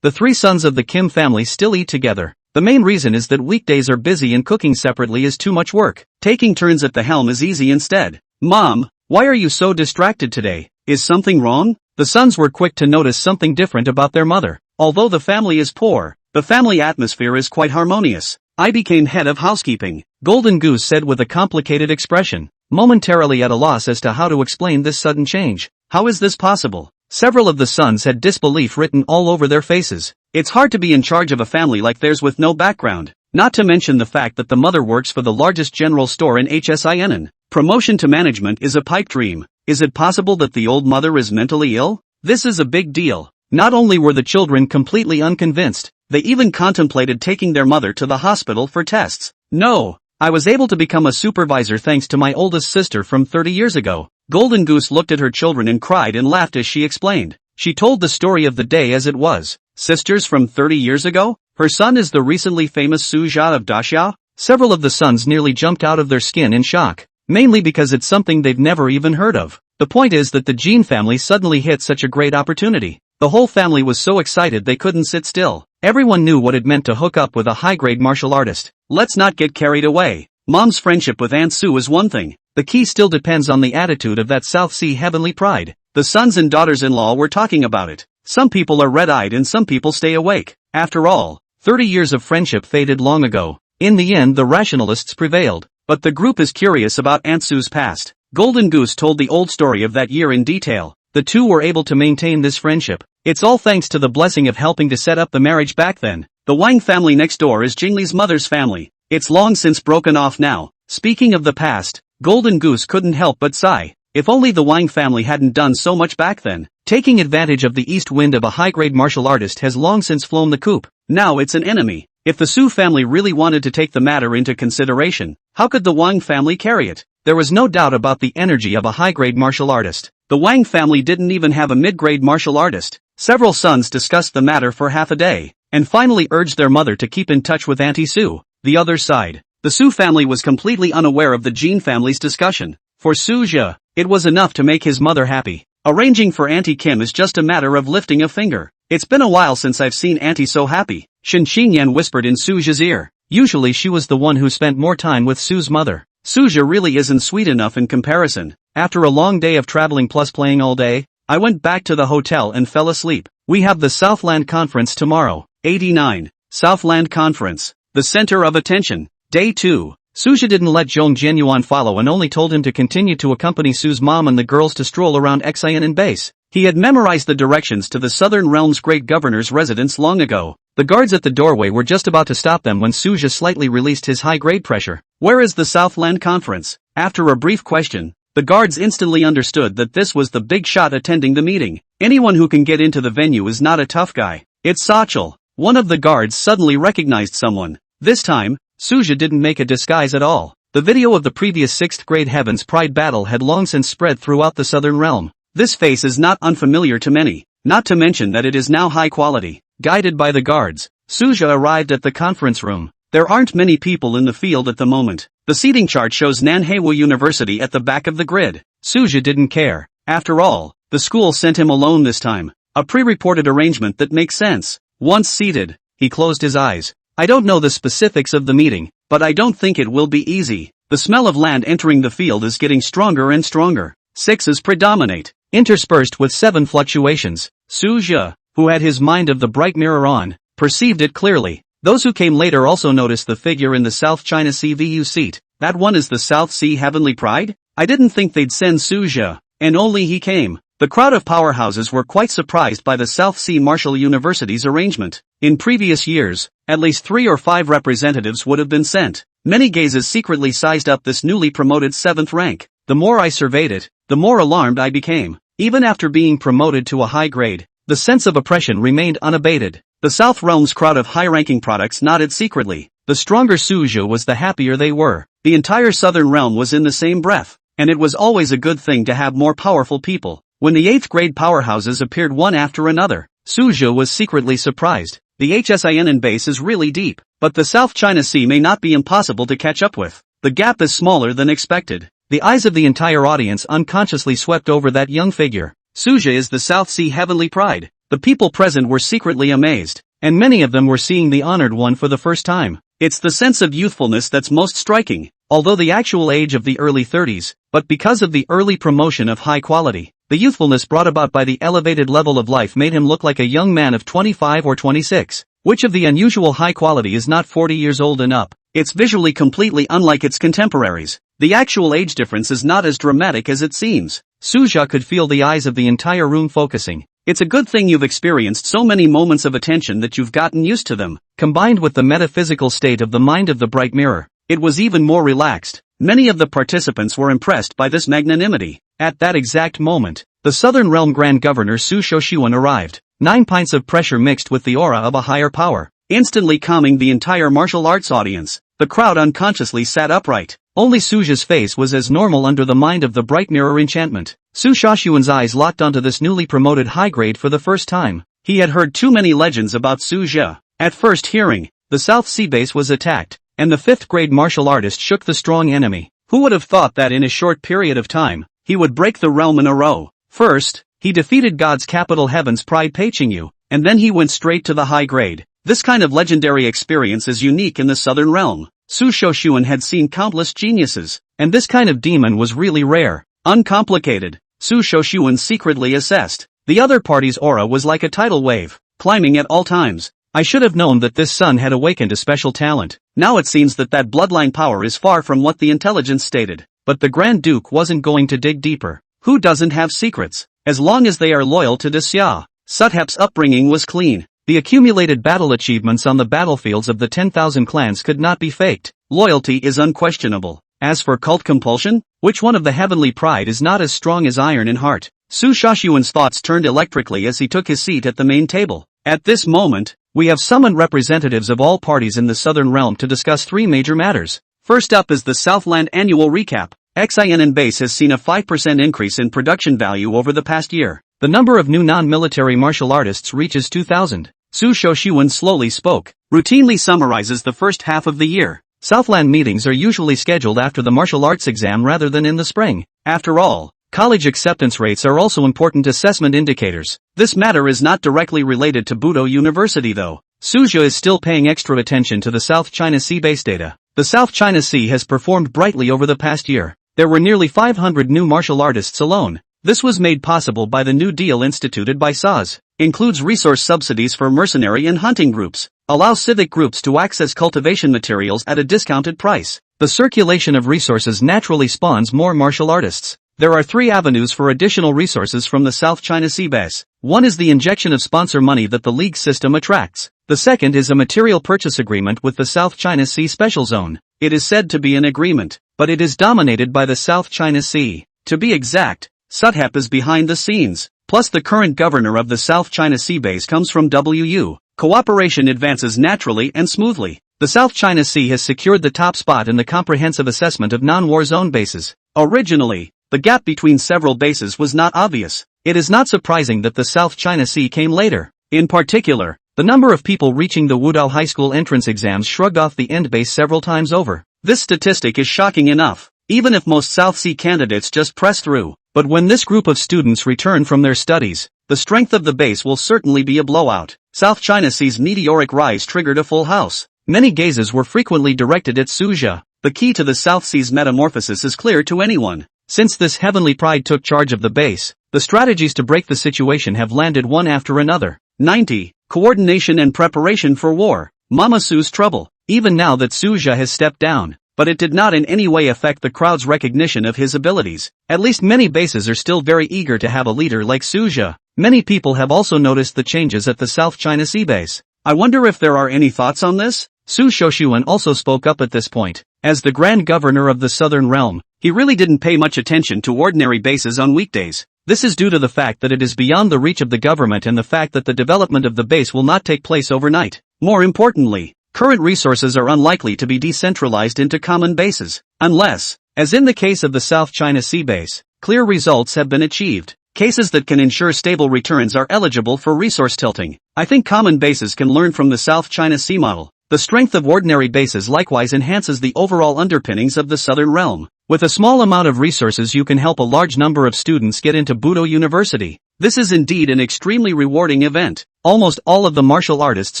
The three sons of the Kim family still eat together. The main reason is that weekdays are busy and cooking separately is too much work. Taking turns at the helm is easy instead. Mom, why are you so distracted today? Is something wrong? The sons were quick to notice something different about their mother. Although the family is poor, the family atmosphere is quite harmonious. I became head of housekeeping, Golden Goose said with a complicated expression, momentarily at a loss as to how to explain this sudden change. How is this possible? Several of the sons had disbelief written all over their faces. It's hard to be in charge of a family like theirs with no background, not to mention the fact that the mother works for the largest general store in Hsin. Promotion to management is a pipe dream. Is it possible that the old mother is mentally ill? This is a big deal. Not only were the children completely unconvinced, they even contemplated taking their mother to the hospital for tests. No, I was able to become a supervisor thanks to my oldest sister from 30 years ago. Golden Goose looked at her children and cried and laughed as she explained. She told the story of the day as it was. Sisters from 30 years ago? Her son is the recently famous Suja of Daxia? Several of the sons nearly jumped out of their skin in shock. Mainly because it's something they've never even heard of. The point is that the Jin family suddenly hit such a great opportunity. The whole family was so excited they couldn't sit still. Everyone knew what it meant to hook up with a high-grade martial artist. Let's not get carried away. Mom's friendship with Aunt Sue is one thing. The key still depends on the attitude of that South Sea heavenly pride. The sons and daughters-in-law were talking about it. Some people are red-eyed and some people stay awake. After all, 30 years of friendship faded long ago. In the end the rationalists prevailed. But the group is curious about Aunt Sue's past. Golden Goose told the old story of that year in detail. The two were able to maintain this friendship. It's all thanks to the blessing of helping to set up the marriage back then. The Wang family next door is Jingli's mother's family. It's long since broken off now. Speaking of the past, Golden Goose couldn't help but sigh. If only the Wang family hadn't done so much back then. Taking advantage of the east wind of a high-grade martial artist has long since flown the coop. Now it's an enemy. If the Su family really wanted to take the matter into consideration, how could the Wang family carry it? There was no doubt about the energy of a high-grade martial artist. The Wang family didn't even have a mid-grade martial artist. Several sons discussed the matter for half a day, and finally urged their mother to keep in touch with Auntie Sue. The other side. The Su family was completely unaware of the Jin family's discussion. For Suja, it was enough to make his mother happy. Arranging for Auntie Kim is just a matter of lifting a finger. It's been a while since I've seen Auntie so happy, Shen Xingyan whispered in Suja's ear. Usually she was the one who spent more time with Su's mother. Suja really isn't sweet enough in comparison. After a long day of traveling plus playing all day, I went back to the hotel and fell asleep. We have the Southland Conference tomorrow. 89. Southland Conference. The center of attention. Day 2. Suja didn't let Zhong Jianyuan follow and only told him to continue to accompany Su's mom and the girls to stroll around Xian base. He had memorized the directions to the Southern Realm's great governor's residence long ago. The guards at the doorway were just about to stop them when Suja slightly released his high-grade pressure. Where is the Southland Conference? After a brief question, the guards instantly understood that this was the big shot attending the meeting. Anyone who can get into the venue is not a tough guy. It's Sachel. One of the guards suddenly recognized someone. This time, Suja didn't make a disguise at all. The video of the previous 6th grade Heaven's Pride battle had long since spread throughout the Southern Realm. This face is not unfamiliar to many, not to mention that it is now high quality. Guided by the guards, Suja arrived at the conference room. There aren't many people in the field at the moment. The seating chart shows Manhwa University at the back of the grid. Suja didn't care. After all, the school sent him alone this time. A pre-reported arrangement that makes sense. Once seated, he closed his eyes. I don't know the specifics of the meeting, but I don't think it will be easy. The smell of land entering the field is getting stronger and stronger. 6s predominate, interspersed with 7 fluctuations. Suja, who had his mind of the bright mirror on, perceived it clearly. Those who came later also noticed the figure in the South China CVU seat. That one is the South Sea Heavenly Pride? I didn't think they'd send Suja, and only he came. The crowd of powerhouses were quite surprised by the South Sea Martial University's arrangement. In previous years, at least 3 or 5 representatives would have been sent. Many gazes secretly sized up this newly promoted 7th rank. The more I surveyed it, the more alarmed I became. Even after being promoted to a high grade, the sense of oppression remained unabated. The South Realm's crowd of high-ranking products nodded secretly. The stronger Suja was the happier they were. The entire Southern Realm was in the same breath, and it was always a good thing to have more powerful people. When the 8th grade powerhouses appeared one after another, Suzhou was secretly surprised. The HSIN base is really deep, but the South China Sea may not be impossible to catch up with. The gap is smaller than expected. The eyes of the entire audience unconsciously swept over that young figure. Suzhou is the South Sea heavenly pride. The people present were secretly amazed, and many of them were seeing the honored one for the first time. It's the sense of youthfulness that's most striking, although the actual age of the early 30s, but because of the early promotion of high quality, the youthfulness brought about by the elevated level of life made him look like a young man of 25 or 26. Which of the unusual high quality is not 40 years old and up? It's visually completely unlike its contemporaries. The actual age difference is not as dramatic as it seems. Suzhou could feel the eyes of the entire room focusing. It's a good thing you've experienced so many moments of attention that you've gotten used to them. Combined with the metaphysical state of the mind of the bright mirror, it was even more relaxed. Many of the participants were impressed by this magnanimity. At that exact moment, the Southern Realm Grand Governor Su Shoshuan arrived. 9 pints of pressure mixed with the aura of a higher power, instantly calming the entire martial arts audience. The crowd unconsciously sat upright. Only Suzhou's face was as normal under the mind of the bright mirror enchantment. Su Shoshuan's eyes locked onto this newly promoted high grade for the first time. He had heard too many legends about Suzhou. At first hearing, the South Sea base was attacked, and the 5th grade martial artist shook the strong enemy. Who would have thought that in a short period of time, he would break the realm in a row? First, he defeated God's capital Heaven's pride Peiqingyu, and then he went straight to the high grade. This kind of legendary experience is unique in the Southern Realm. Su Shoshuan had seen countless geniuses, and this kind of demon was really rare. Uncomplicated, Su Shoshuan secretly assessed. The other party's aura was like a tidal wave, climbing at all times. I should have known that this son had awakened a special talent. Now it seems that bloodline power is far from what the intelligence stated. But the Grand Duke wasn't going to dig deeper. Who doesn't have secrets? As long as they are loyal to Xia. Suthep's upbringing was clean. The accumulated battle achievements on the battlefields of the 10,000 clans could not be faked. Loyalty is unquestionable. As for cult compulsion, which one of the heavenly pride is not as strong as iron in heart? Su Shoshuan's thoughts turned electrically as he took his seat at the main table. At this moment, we have summoned representatives of all parties in the Southern Realm to discuss 3 major matters. First up is the Southland Annual Recap. XIN base has seen a 5% increase in production value over the past year. The number of new non-military martial artists reaches 2,000. Su Shoshuan slowly spoke. Routinely summarizes the first half of the year. Southland meetings are usually scheduled after the martial arts exam rather than in the spring. After all, college acceptance rates are also important assessment indicators. This matter is not directly related to Budo University though. Suzhou is still paying extra attention to the South China Sea base data. The South China Sea has performed brightly over the past year. There were nearly 500 new martial artists alone. This was made possible by the new deal instituted by SAS. Includes resource subsidies for mercenary and hunting groups. Allows civic groups to access cultivation materials at a discounted price. The circulation of resources naturally spawns more martial artists. There are 3 avenues for additional resources from the South China Sea base. One is the injection of sponsor money that the league system attracts. The second is a material purchase agreement with the South China Sea Special Zone. It is said to be an agreement, but it is dominated by the South China Sea. To be exact, Suthep is behind the scenes. Plus the current governor of the South China Sea base comes from WU. Cooperation advances naturally and smoothly. The South China Sea has secured the top spot in the comprehensive assessment of non-war zone bases. Originally, the gap between several bases was not obvious. It is not surprising that the South China Sea came later. In particular, the number of people reaching the Wudao High School entrance exams shrugged off the end base several times over. This statistic is shocking enough, even if most South Sea candidates just press through. But when this group of students return from their studies, the strength of the base will certainly be a blowout. South China Sea's meteoric rise triggered a full house. Many gazes were frequently directed at Suzhou. The key to the South Sea's metamorphosis is clear to anyone. Since this heavenly pride took charge of the base, the strategies to break the situation have landed one after another. 90. Coordination and preparation for war. Mama Su's trouble. Even now that Suzhou has stepped down, but it did not in any way affect the crowd's recognition of his abilities. At least many bases are still very eager to have a leader like Suzhou. Many people have also noticed the changes at the South China Sea base. I wonder if there are any thoughts on this? Su Shoshuan also spoke up at this point. As the Grand Governor of the Southern Realm, he really didn't pay much attention to ordinary bases on weekdays. This is due to the fact that it is beyond the reach of the government and the fact that the development of the base will not take place overnight. More importantly, current resources are unlikely to be decentralized into common bases, unless, as in the case of the South China Sea base, clear results have been achieved. Cases that can ensure stable returns are eligible for resource tilting. I think common bases can learn from the South China Sea model. The strength of ordinary bases likewise enhances the overall underpinnings of the Southern realm. With a small amount of resources you can help a large number of students get into Budo University. This is indeed an extremely rewarding event. Almost all of the martial artists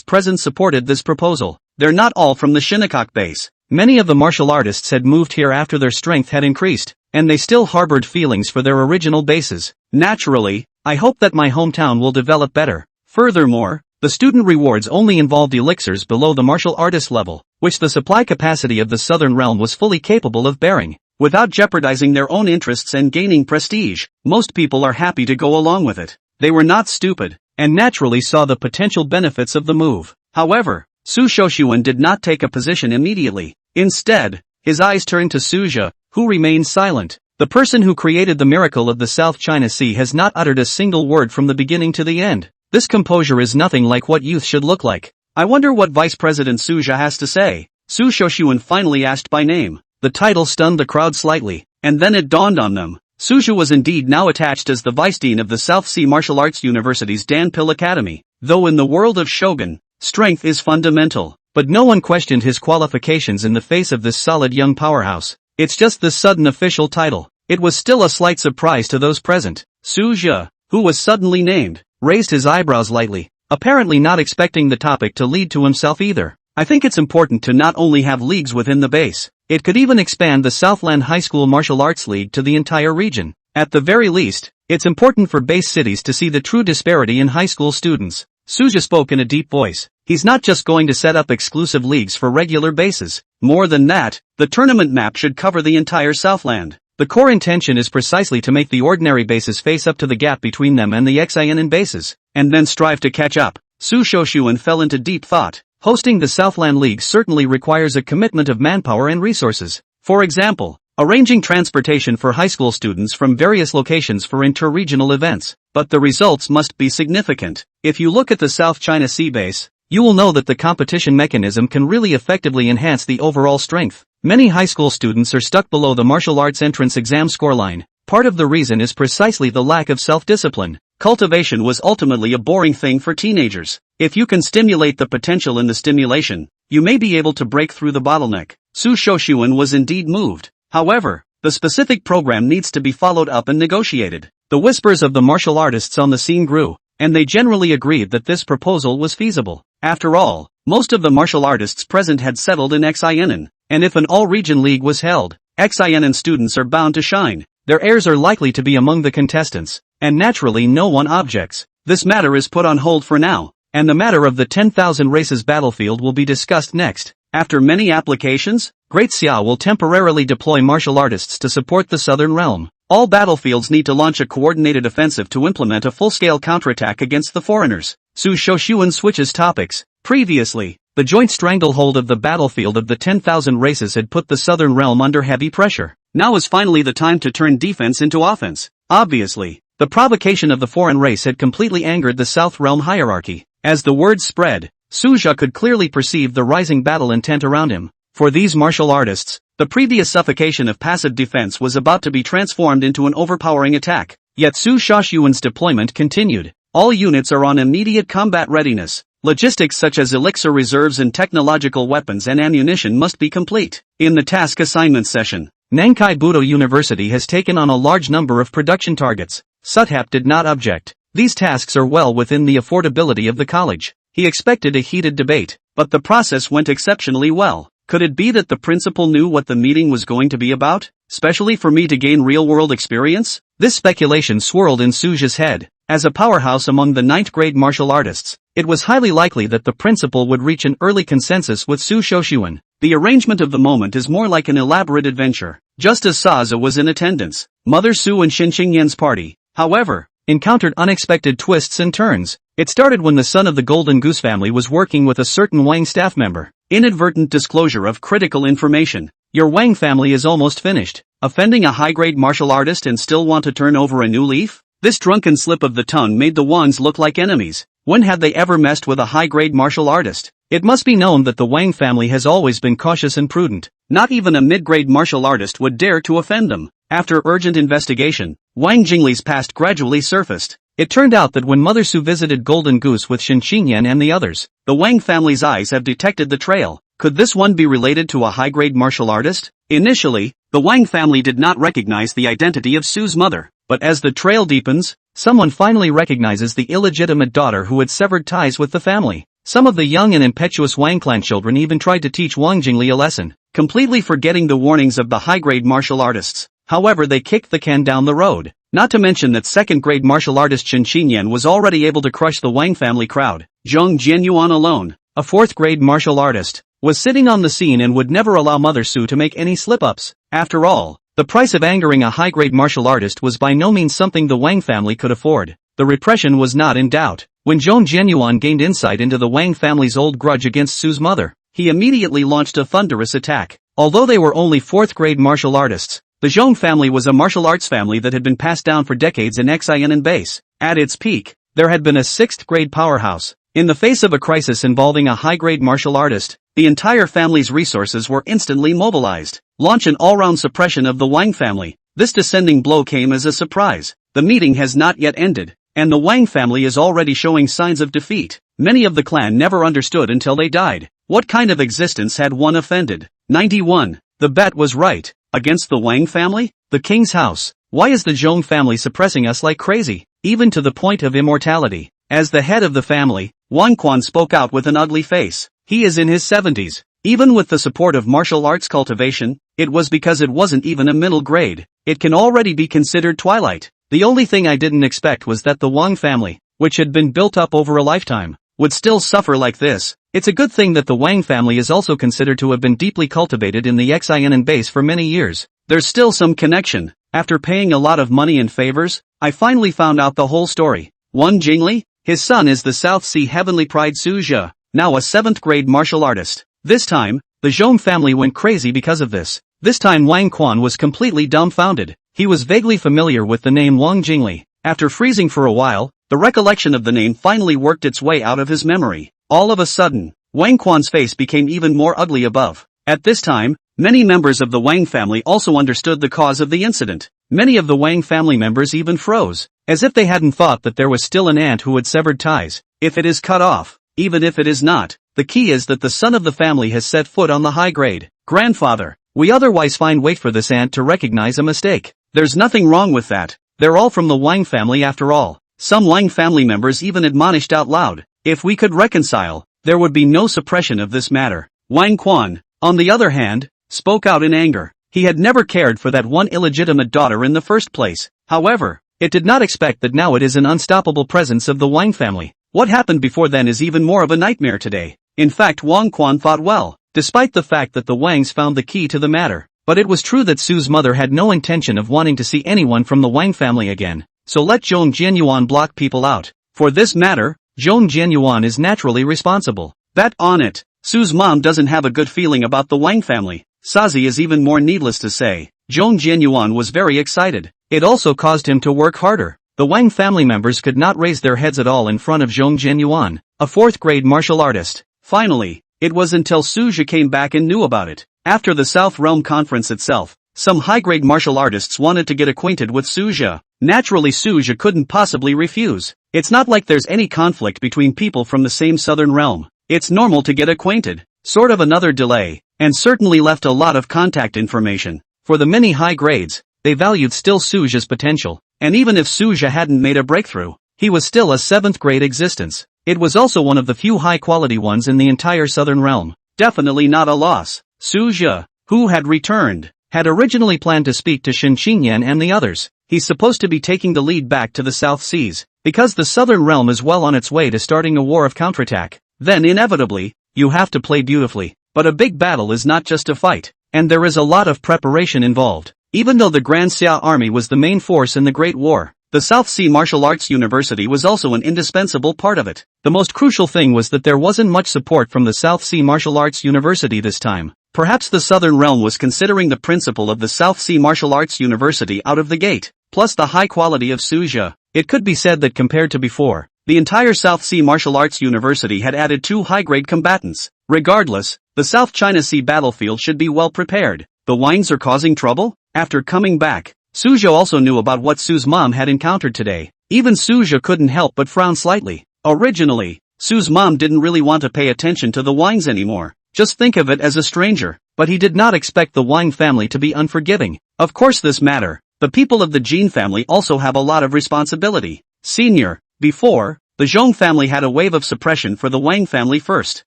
present supported this proposal. They're not all from the Shinnecock base. Many of the martial artists had moved here after their strength had increased, and they still harbored feelings for their original bases. Naturally, I hope that my hometown will develop better. Furthermore, the student rewards only involved elixirs below the martial artist level, which the supply capacity of the Southern realm was fully capable of bearing. Without jeopardizing their own interests and gaining prestige, most people are happy to go along with it. They were not stupid, and naturally saw the potential benefits of the move. However, Su Shoshuan did not take a position immediately. Instead, his eyes turned to Suja, who remained silent. The person who created the miracle of the South China Sea has not uttered a single word from the beginning to the end. This composure is nothing like what youth should look like. I wonder what Vice President Suja has to say. Su Shoshuan finally asked by name. The title stunned the crowd slightly, and then it dawned on them. Suja was indeed now attached as the Vice Dean of the South Sea Martial Arts University's Dan Pil Academy. Though in the world of Shogun, strength is fundamental, but no one questioned his qualifications in the face of this solid young powerhouse. It's just this sudden official title. It was still a slight surprise to those present. Suja, who was suddenly named, raised his eyebrows lightly, apparently not expecting the topic to lead to himself either. I think it's important to not only have leagues within the base, it could even expand the Southland High School Martial Arts League to the entire region. At the very least, it's important for base cities to see the true disparity in high school students. Suja spoke in a deep voice. He's not just going to set up exclusive leagues for regular bases. More than that, the tournament map should cover the entire Southland. The core intention is precisely to make the ordinary bases face up to the gap between them and the XINN bases, and then strive to catch up. Su Shoshuan fell into deep thought. Hosting the Southland League certainly requires a commitment of manpower and resources. For example, arranging transportation for high school students from various locations for inter-regional events. But the results must be significant. If you look at the South China Sea base, you will know that the competition mechanism can really effectively enhance the overall strength. Many high school students are stuck below the martial arts entrance exam scoreline. Part of the reason is precisely the lack of self-discipline. Cultivation was ultimately a boring thing for teenagers. If you can stimulate the potential in the stimulation, you may be able to break through the bottleneck. Su Shoshuan was indeed moved. However, the specific program needs to be followed up and negotiated. The whispers of the martial artists on the scene grew, and they generally agreed that this proposal was feasible. After all, most of the martial artists present had settled in XINN, and if an all-region league was held, XINN students are bound to shine. Their heirs are likely to be among the contestants, and naturally no one objects. This matter is put on hold for now, and the matter of the 10,000 races battlefield will be discussed next. After many applications, Great Xia will temporarily deploy martial artists to support the Southern Realm. All battlefields need to launch a coordinated offensive to implement a full-scale counterattack against the foreigners. Su Shoshuan switches topics. Previously, the joint stranglehold of the battlefield of the 10,000 races had put the Southern Realm under heavy pressure. Now is finally the time to turn defense into offense. Obviously, the provocation of the foreign race had completely angered the South Realm hierarchy. As the word spread, Suja could clearly perceive the rising battle intent around him. For these martial artists, the previous suffocation of passive defense was about to be transformed into an overpowering attack. Yet Su Shoshuan's deployment continued. All units are on immediate combat readiness. Logistics such as elixir reserves and technological weapons and ammunition must be complete. In the task assignment session, Nankai Budo University has taken on a large number of production targets. Suthap did not object. These tasks are well within the affordability of the college. He expected a heated debate, but the process went exceptionally well. Could it be that the principal knew what the meeting was going to be about, especially for me to gain real-world experience? This speculation swirled in Suja's head. As a powerhouse among the 9th grade martial artists, it was highly likely that the principal would reach an early consensus with Su Shoshuan. The arrangement of the moment is more like an elaborate adventure. Just as Saza was in attendance, Mother Su and Xin Qingyan's party, however, encountered unexpected twists and turns. It started when the son of the Golden Goose family was working with a certain Wang staff member. Inadvertent disclosure of critical information. Your Wang family is almost finished. Offending a high-grade martial artist and still want to turn over a new leaf? This drunken slip of the tongue made the Wangs look like enemies. When had they ever messed with a high-grade martial artist? It must be known that the Wang family has always been cautious and prudent. Not even a mid-grade martial artist would dare to offend them. After urgent investigation, Wang Jingli's past gradually surfaced. It turned out that when Mother Su visited Golden Goose with Shen Qingyan and the others, the Wang family's eyes have detected the trail. Could this one be related to a high-grade martial artist? Initially, the Wang family did not recognize the identity of Su's mother, but as the trail deepens, someone finally recognizes the illegitimate daughter who had severed ties with the family. Some of the young and impetuous Wang clan children even tried to teach Wang Jingli a lesson, completely forgetting the warnings of the high-grade martial artists. However, they kicked the can down the road. Not to mention that second-grade martial artist Shen Qingyan was already able to crush the Wang family crowd. Zhong Jianyuan alone, a fourth-grade martial artist, was sitting on the scene and would never allow Mother Su to make any slip-ups. After all, the price of angering a high-grade martial artist was by no means something the Wang family could afford. The repression was not in doubt. When Zhong Jianyuan gained insight into the Wang family's old grudge against Su's mother, he immediately launched a thunderous attack. Although they were only fourth-grade martial artists, the Zhong family was a martial arts family that had been passed down for decades in Xian and base. At its peak, there had been a sixth-grade powerhouse. In the face of a crisis involving a high-grade martial artist, the entire family's resources were instantly mobilized. Launch an all-round suppression of the Wang family. This descending blow came as a surprise. The meeting has not yet ended, and the Wang family is already showing signs of defeat. Many of the clan never understood until they died. What kind of existence had one offended? 91. The bet was right. Against the Wang family? The king's house. Why is the Zhong family suppressing us like crazy, even to the point of immortality? As the head of the family, Wang Quan spoke out with an ugly face. He is in his 70s. Even with the support of martial arts cultivation, it was because it wasn't even a middle grade. It can already be considered twilight. The only thing I didn't expect was that the Wang family, which had been built up over a lifetime, would still suffer like this. It's a good thing that the Wang family is also considered to have been deeply cultivated in the Xian base for many years. There's still some connection. After paying a lot of money in favors, I finally found out the whole story. Wang Jingli? His son is the South Sea Heavenly Pride Su Zhe, now a 7th-grade martial artist. This time, the Zhong family went crazy because of this. This time Wang Quan was completely dumbfounded. He was vaguely familiar with the name Wang Jingli. After freezing for a while, the recollection of the name finally worked its way out of his memory. All of a sudden, Wang Quan's face became even more ugly above. At this time, many members of the Wang family also understood the cause of the incident. Many of the Wang family members even froze, as if they hadn't thought that there was still an aunt who had severed ties. If it is cut off, even if it is not, the key is that the son of the family has set foot on the high grade. Grandfather, we otherwise find wait for this aunt to recognize a mistake. There's nothing wrong with that. They're all from the Wang family after all. Some Wang family members even admonished out loud. If we could reconcile, there would be no suppression of this matter. Wang Quan, on the other hand, spoke out in anger. He had never cared for that one illegitimate daughter in the first place. However, it did not expect that now it is an unstoppable presence of the Wang family. What happened before then is even more of a nightmare today. In fact, Wang Quan thought well, despite the fact that the Wangs found the key to the matter. But it was true that Su's mother had no intention of wanting to see anyone from the Wang family again. So let Zhong Jianyuan block people out. For this matter, Zhong Jianyuan is naturally responsible. Bet on it. Su's mom doesn't have a good feeling about the Wang family. Sazi is even more needless to say. Zhong Jianyuan was very excited. It also caused him to work harder. The Wang family members could not raise their heads at all in front of Zhong Jianyuan, a 4th-grade martial artist. Finally, it was until Su Zhe came back and knew about it. After the South Realm Conference itself, some high-grade martial artists wanted to get acquainted with Su Zhe. Naturally Su Zhe couldn't possibly refuse. It's not like there's any conflict between people from the same southern realm. It's normal to get acquainted. Sort of another delay, and certainly left a lot of contact information. For the many high grades, they valued still Su Zhe's potential, and even if Su Zhe hadn't made a breakthrough, he was still a 7th-grade existence. It was also one of the few high-quality ones in the entire southern realm. Definitely not a loss. Su Zhe, who had returned, had originally planned to speak to Shen Qingyan and the others. He's supposed to be taking the lead back to the South Seas, because the southern realm is well on its way to starting a war of counterattack. Then inevitably, you have to play beautifully. But a big battle is not just a fight, and there is a lot of preparation involved. Even though the Grand Xia army was the main force in the Great War, the South Sea Martial Arts University was also an indispensable part of it. The most crucial thing was that there wasn't much support from the South Sea Martial Arts University this time. Perhaps the Southern Realm was considering the principle of the South Sea Martial Arts University out of the gate, plus the high quality of Su Zhe. It could be said that compared to before, the entire South Sea Martial Arts University had added 2 high-grade combatants. Regardless, the South China Sea battlefield should be well prepared. The Wangs are causing trouble? After coming back, Suja also knew about what Su's mom had encountered today. Even Suja couldn't help but frown slightly. Originally, Su's mom didn't really want to pay attention to the Wangs anymore. Just think of it as a stranger. But he did not expect the Wang family to be unforgiving. Of course this matter. The people of the Jin family also have a lot of responsibility. Senior. Before, the Zhong family had a wave of suppression for the Wang family first.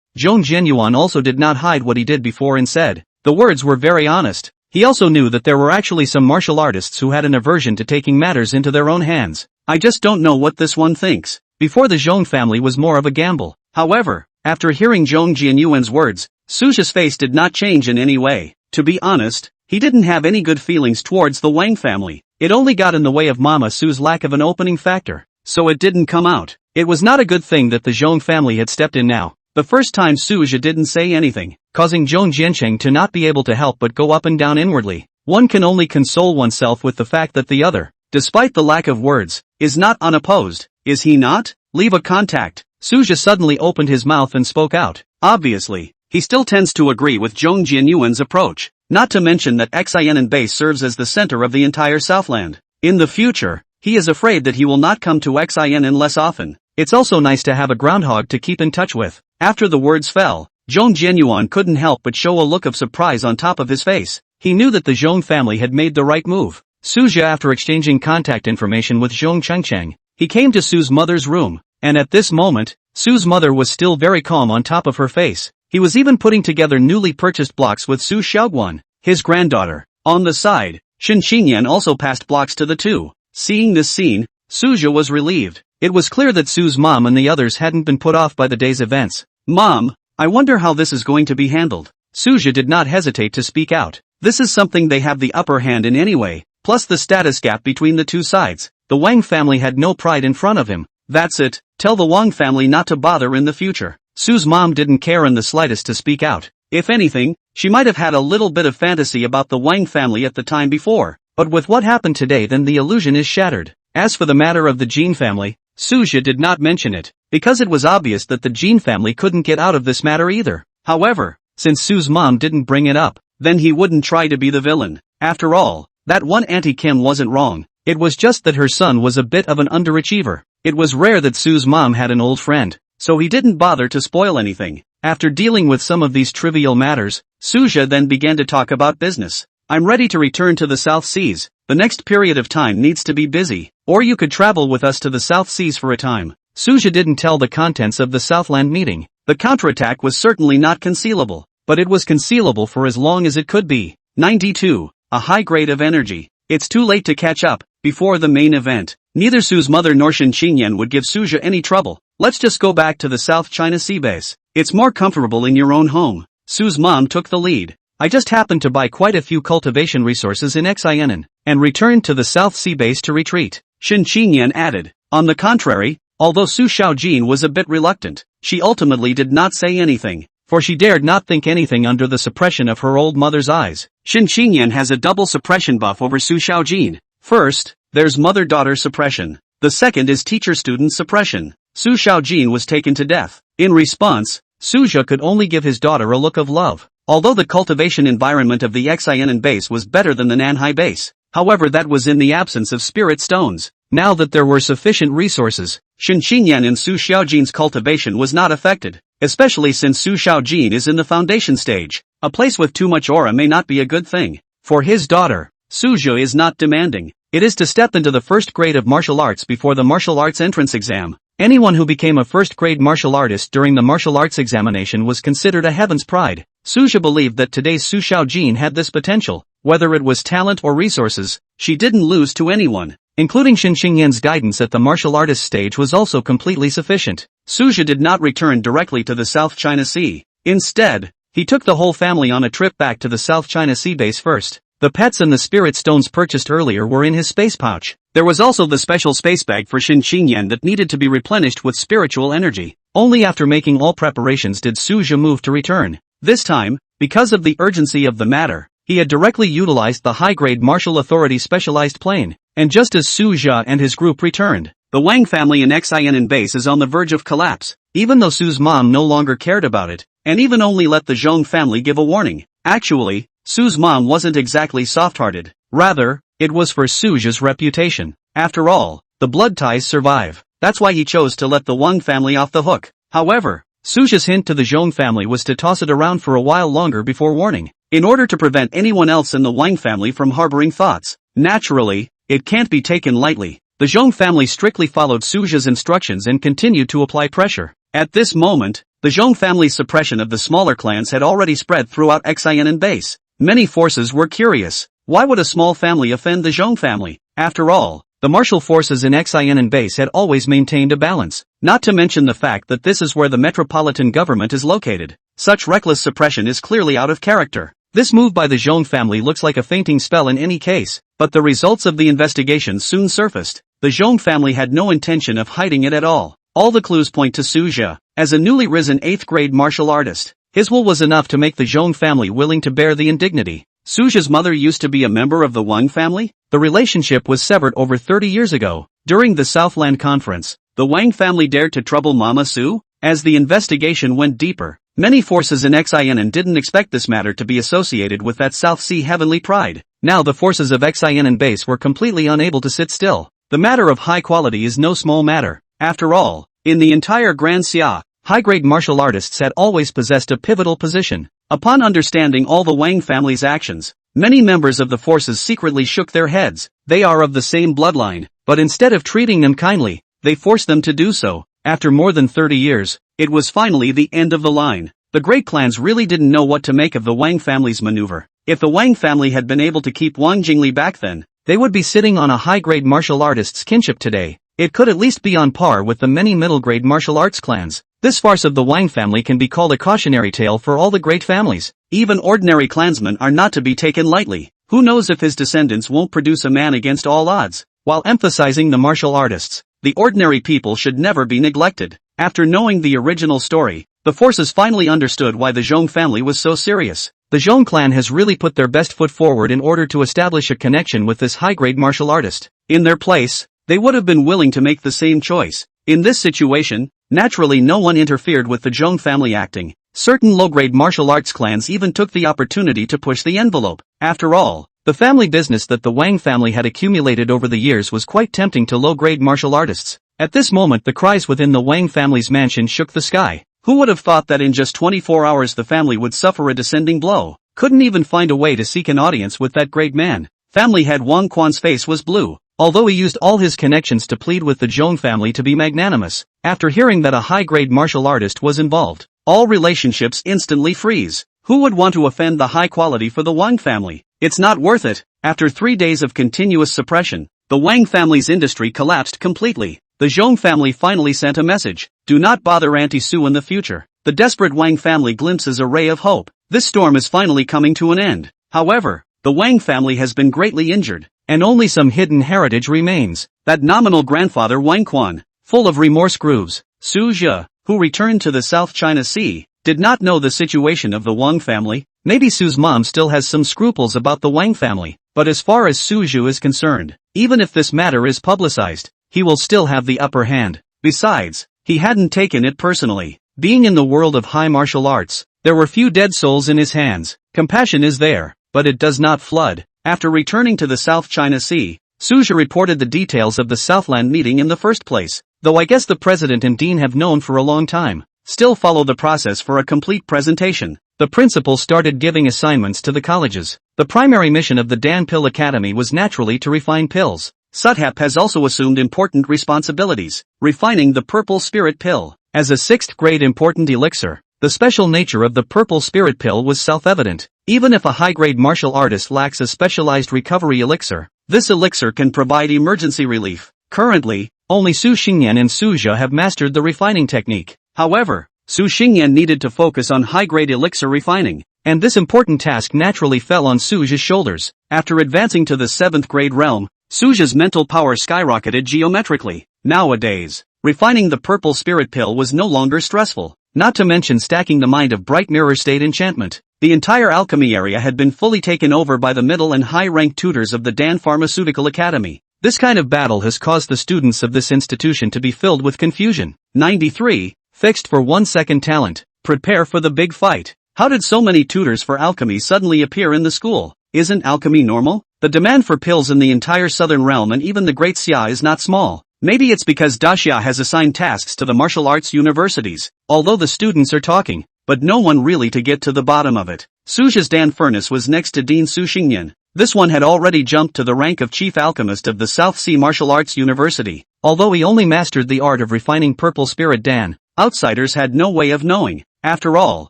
Zhong Jianyuan also did not hide what he did before and said. The words were very honest. He also knew that there were actually some martial artists who had an aversion to taking matters into their own hands. I just don't know what this one thinks. Before the Zhong family was more of a gamble. However, after hearing Zhong Jianyuan's words, Suja's face did not change in any way. To be honest, he didn't have any good feelings towards the Wang family. It only got in the way of Mama Su's lack of an opening factor. So it didn't come out. It was not a good thing that the Zhong family had stepped in now. The first time Suja didn't say anything, causing Zhong Jiancheng to not be able to help but go up and down inwardly. One can only console oneself with the fact that the other, despite the lack of words, is not unopposed. Is he not? Leave a contact. Suja suddenly opened his mouth and spoke out. Obviously, he still tends to agree with Zhong Jianyuan's approach. Not to mention that Xianan Base serves as the center of the entire Southland. In the future, he is afraid that he will not come to Xianan less often. It's also nice to have a groundhog to keep in touch with. After the words fell, Zhong Jianyuan couldn't help but show a look of surprise on top of his face. He knew that the Zhong family had made the right move. Suja, after exchanging contact information with Zhong Chengcheng, he came to Su's mother's room, and at this moment, Su's mother was still very calm on top of her face. He was even putting together newly purchased blocks with Su Xiaoguan, his granddaughter. On the side, Shen Qingyan also passed blocks to the two. Seeing this scene, Suja was relieved. It was clear that Su's mom and the others hadn't been put off by the day's events. Mom, I wonder how this is going to be handled. Suja did not hesitate to speak out. This is something they have the upper hand in anyway, plus the status gap between the two sides. The Wang family had no pride in front of him. That's it, tell the Wang family not to bother in the future. Su's mom didn't care in the slightest to speak out. If anything, she might have had a little bit of fantasy about the Wang family at the time before. But with what happened today, then the illusion is shattered. As for the matter of the Jin family, Suja did not mention it, because it was obvious that the Jin family couldn't get out of this matter either. However, since Su's mom didn't bring it up, then he wouldn't try to be the villain. After all, that one Auntie Kim wasn't wrong. It was just that her son was a bit of an underachiever. It was rare that Su's mom had an old friend, so he didn't bother to spoil anything. After dealing with some of these trivial matters, Suja then began to talk about business. I'm ready to return to the South Seas. The next period of time needs to be busy, or you could travel with us to the South Seas for a time. Suja didn't tell the contents of the Southland meeting. The counterattack was certainly not concealable, but it was concealable for as long as it could be. 92. A high grade of energy. It's too late to catch up. Before the main event, neither Su's mother nor Shen Qingyan would give Suja any trouble. Let's just go back to the South China Sea base. It's more comfortable in your own home. Su's mom took the lead. I just happened to buy quite a few cultivation resources in Xianan, and returned to the South Sea base to retreat. Shen Qingyan added. On the contrary, although Su Xiaojin was a bit reluctant, she ultimately did not say anything, for she dared not think anything under the suppression of her old mother's eyes. Shen Qingyan has a double suppression buff over Su Xiaojin. First, there's mother-daughter suppression. The second is teacher-student suppression. Su Xiaojin was taken to death. In response, Suja could only give his daughter a look of love. Although the cultivation environment of the Xianan base was better than the Nanhai base, however that was in the absence of spirit stones. Now that there were sufficient resources, Shen Qingyan and Su Xiaojin's cultivation was not affected, especially since Su Xiaojin is in the foundation stage. A place with too much aura may not be a good thing. For his daughter, Suja is not demanding. It is to step into the first grade of martial arts before the martial arts entrance exam. Anyone who became a first-grade martial artist during the martial arts examination was considered a heaven's pride. Suja believed that today's Su Xiaojin had this potential. Whether it was talent or resources, she didn't lose to anyone. Including Shen Qingyan's guidance at the martial artist stage was also completely sufficient. Suja did not return directly to the South China Sea. Instead, he took the whole family on a trip back to the South China Sea base first. The pets and the spirit stones purchased earlier were in his space pouch. There was also the special space bag for Shen Qingyan that needed to be replenished with spiritual energy. Only after making all preparations did Suja move to return. This time, because of the urgency of the matter, he had directly utilized the high-grade martial authority specialized plane. And just as Suja and his group returned, the Wang family in Xianan base is on the verge of collapse. Even though Su's mom no longer cared about it, and even only let the Zhong family give a warning. Actually, Su's mom wasn't exactly soft-hearted. Rather, It was for Suja's reputation. After all, the blood ties survive. That's why he chose to let the Wang family off the hook. However, Suja's hint to the Zhong family was to toss it around for a while longer before warning, in order to prevent anyone else in the Wang family from harboring thoughts. Naturally, it can't be taken lightly. The Zhong family strictly followed Suja's instructions and continued to apply pressure. At this moment, the Zhong family's suppression of the smaller clans had already spread throughout Xian base. Many forces were curious. Why would a small family offend the Zhong family? After all, the martial forces in Xian base had always maintained a balance, not to mention the fact that this is where the metropolitan government is located. Such reckless suppression is clearly out of character. This move by the Zhong family looks like a fainting spell in any case, but the results of the investigation soon surfaced. The Zhong family had no intention of hiding it at all. All the clues point to Suja, as a newly risen 8th grade martial artist. His will was enough to make the Zhong family willing to bear the indignity. Suja's mother used to be a member of the Wang family? The relationship was severed over 30 years ago. During the Southland Conference, the Wang family dared to trouble Mama Su? As the investigation went deeper, many forces in Xian didn't expect this matter to be associated with that South Sea heavenly pride. Now the forces of Xian base were completely unable to sit still. The matter of high quality is no small matter. After all, in the entire Grand Xia, high-grade martial artists had always possessed a pivotal position. Upon understanding all the Wang family's actions, many members of the forces secretly shook their heads. They are of the same bloodline, but instead of treating them kindly, they forced them to do so. After more than 30 years, it was finally the end of the line. The great clans really didn't know what to make of the Wang family's maneuver. If the Wang family had been able to keep Wang Jingli back then, they would be sitting on a high-grade martial artist's kinship today. It could at least be on par with the many middle-grade martial arts clans. This farce of the Wang family can be called a cautionary tale for all the great families. Even ordinary clansmen are not to be taken lightly. Who knows if his descendants won't produce a man against all odds? While emphasizing the martial artists, the ordinary people should never be neglected. After knowing the original story, the forces finally understood why the Zhong family was so serious. The Zhong clan has really put their best foot forward in order to establish a connection with this high-grade martial artist. In their place, they would have been willing to make the same choice. In this situation, naturally no one interfered with the Zhong family acting. Certain low-grade martial arts clans even took the opportunity to push the envelope. After all, the family business that the Wang family had accumulated over the years was quite tempting to low-grade martial artists. At this moment the cries within the Wang family's mansion shook the sky. Who would have thought that in just 24 hours the family would suffer a descending blow? Couldn't even find a way to seek an audience with that great man. Family head Wang Quan's face was blue. Although he used all his connections to plead with the Zhong family to be magnanimous, after hearing that a high-grade martial artist was involved, all relationships instantly freeze. Who would want to offend the high quality for the Wang family? It's not worth it. After 3 days of continuous suppression, the Wang family's industry collapsed completely. The Zhong family finally sent a message. Do not bother Auntie Sue in the future. The desperate Wang family glimpses a ray of hope. This storm is finally coming to an end. However, the Wang family has been greatly injured, and only some hidden heritage remains. That nominal grandfather Wang Quan, full of remorse grooves, Su Zhe, who returned to the South China Sea, did not know the situation of the Wang family. Maybe Su's mom still has some scruples about the Wang family, but as far as Su Zhu is concerned, even if this matter is publicized, he will still have the upper hand. Besides, he hadn't taken it personally. Being in the world of high martial arts, there were few dead souls in his hands. Compassion is there, but it does not flood. After returning to the South China Sea, Su Zhe reported the details of the Southland meeting in the first place, though I guess the president and dean have known for a long time. Still follow the process for a complete presentation. The principal started giving assignments to the colleges. The primary mission of the Dan Pill Academy was naturally to refine pills. Sudhap has also assumed important responsibilities, refining the purple spirit pill. As a 6th grade important elixir, the special nature of the purple spirit pill was self-evident. Even if a high-grade martial artist lacks a specialized recovery elixir, this elixir can provide emergency relief. Currently, only Su Xingyan and Su Zhe have mastered the refining technique. However, Su Xingyan needed to focus on high-grade elixir refining, and this important task naturally fell on Su Zhe's shoulders. After advancing to the 7th grade realm, Su Zhe's mental power skyrocketed geometrically. Nowadays, refining the purple spirit pill was no longer stressful, not to mention stacking the mind of bright mirror state enchantment. The entire alchemy area had been fully taken over by the middle and high-ranked tutors of the Dan Pharmaceutical Academy. This kind of battle has caused the students of this institution to be filled with confusion. 93. Fixed for 1 second talent. Prepare for the big fight. How did so many tutors for alchemy suddenly appear in the school? Isn't alchemy normal? The demand for pills in the entire southern realm and even the Great Xia is not small. Maybe it's because Daxia has assigned tasks to the martial arts universities, although the students are talking, but no one really to get to the bottom of it. Suja's Dan Furnace was next to Dean Su Xingyan. This one had already jumped to the rank of chief alchemist of the South Sea Martial Arts University. Although he only mastered the art of refining purple spirit Dan, outsiders had no way of knowing. After all,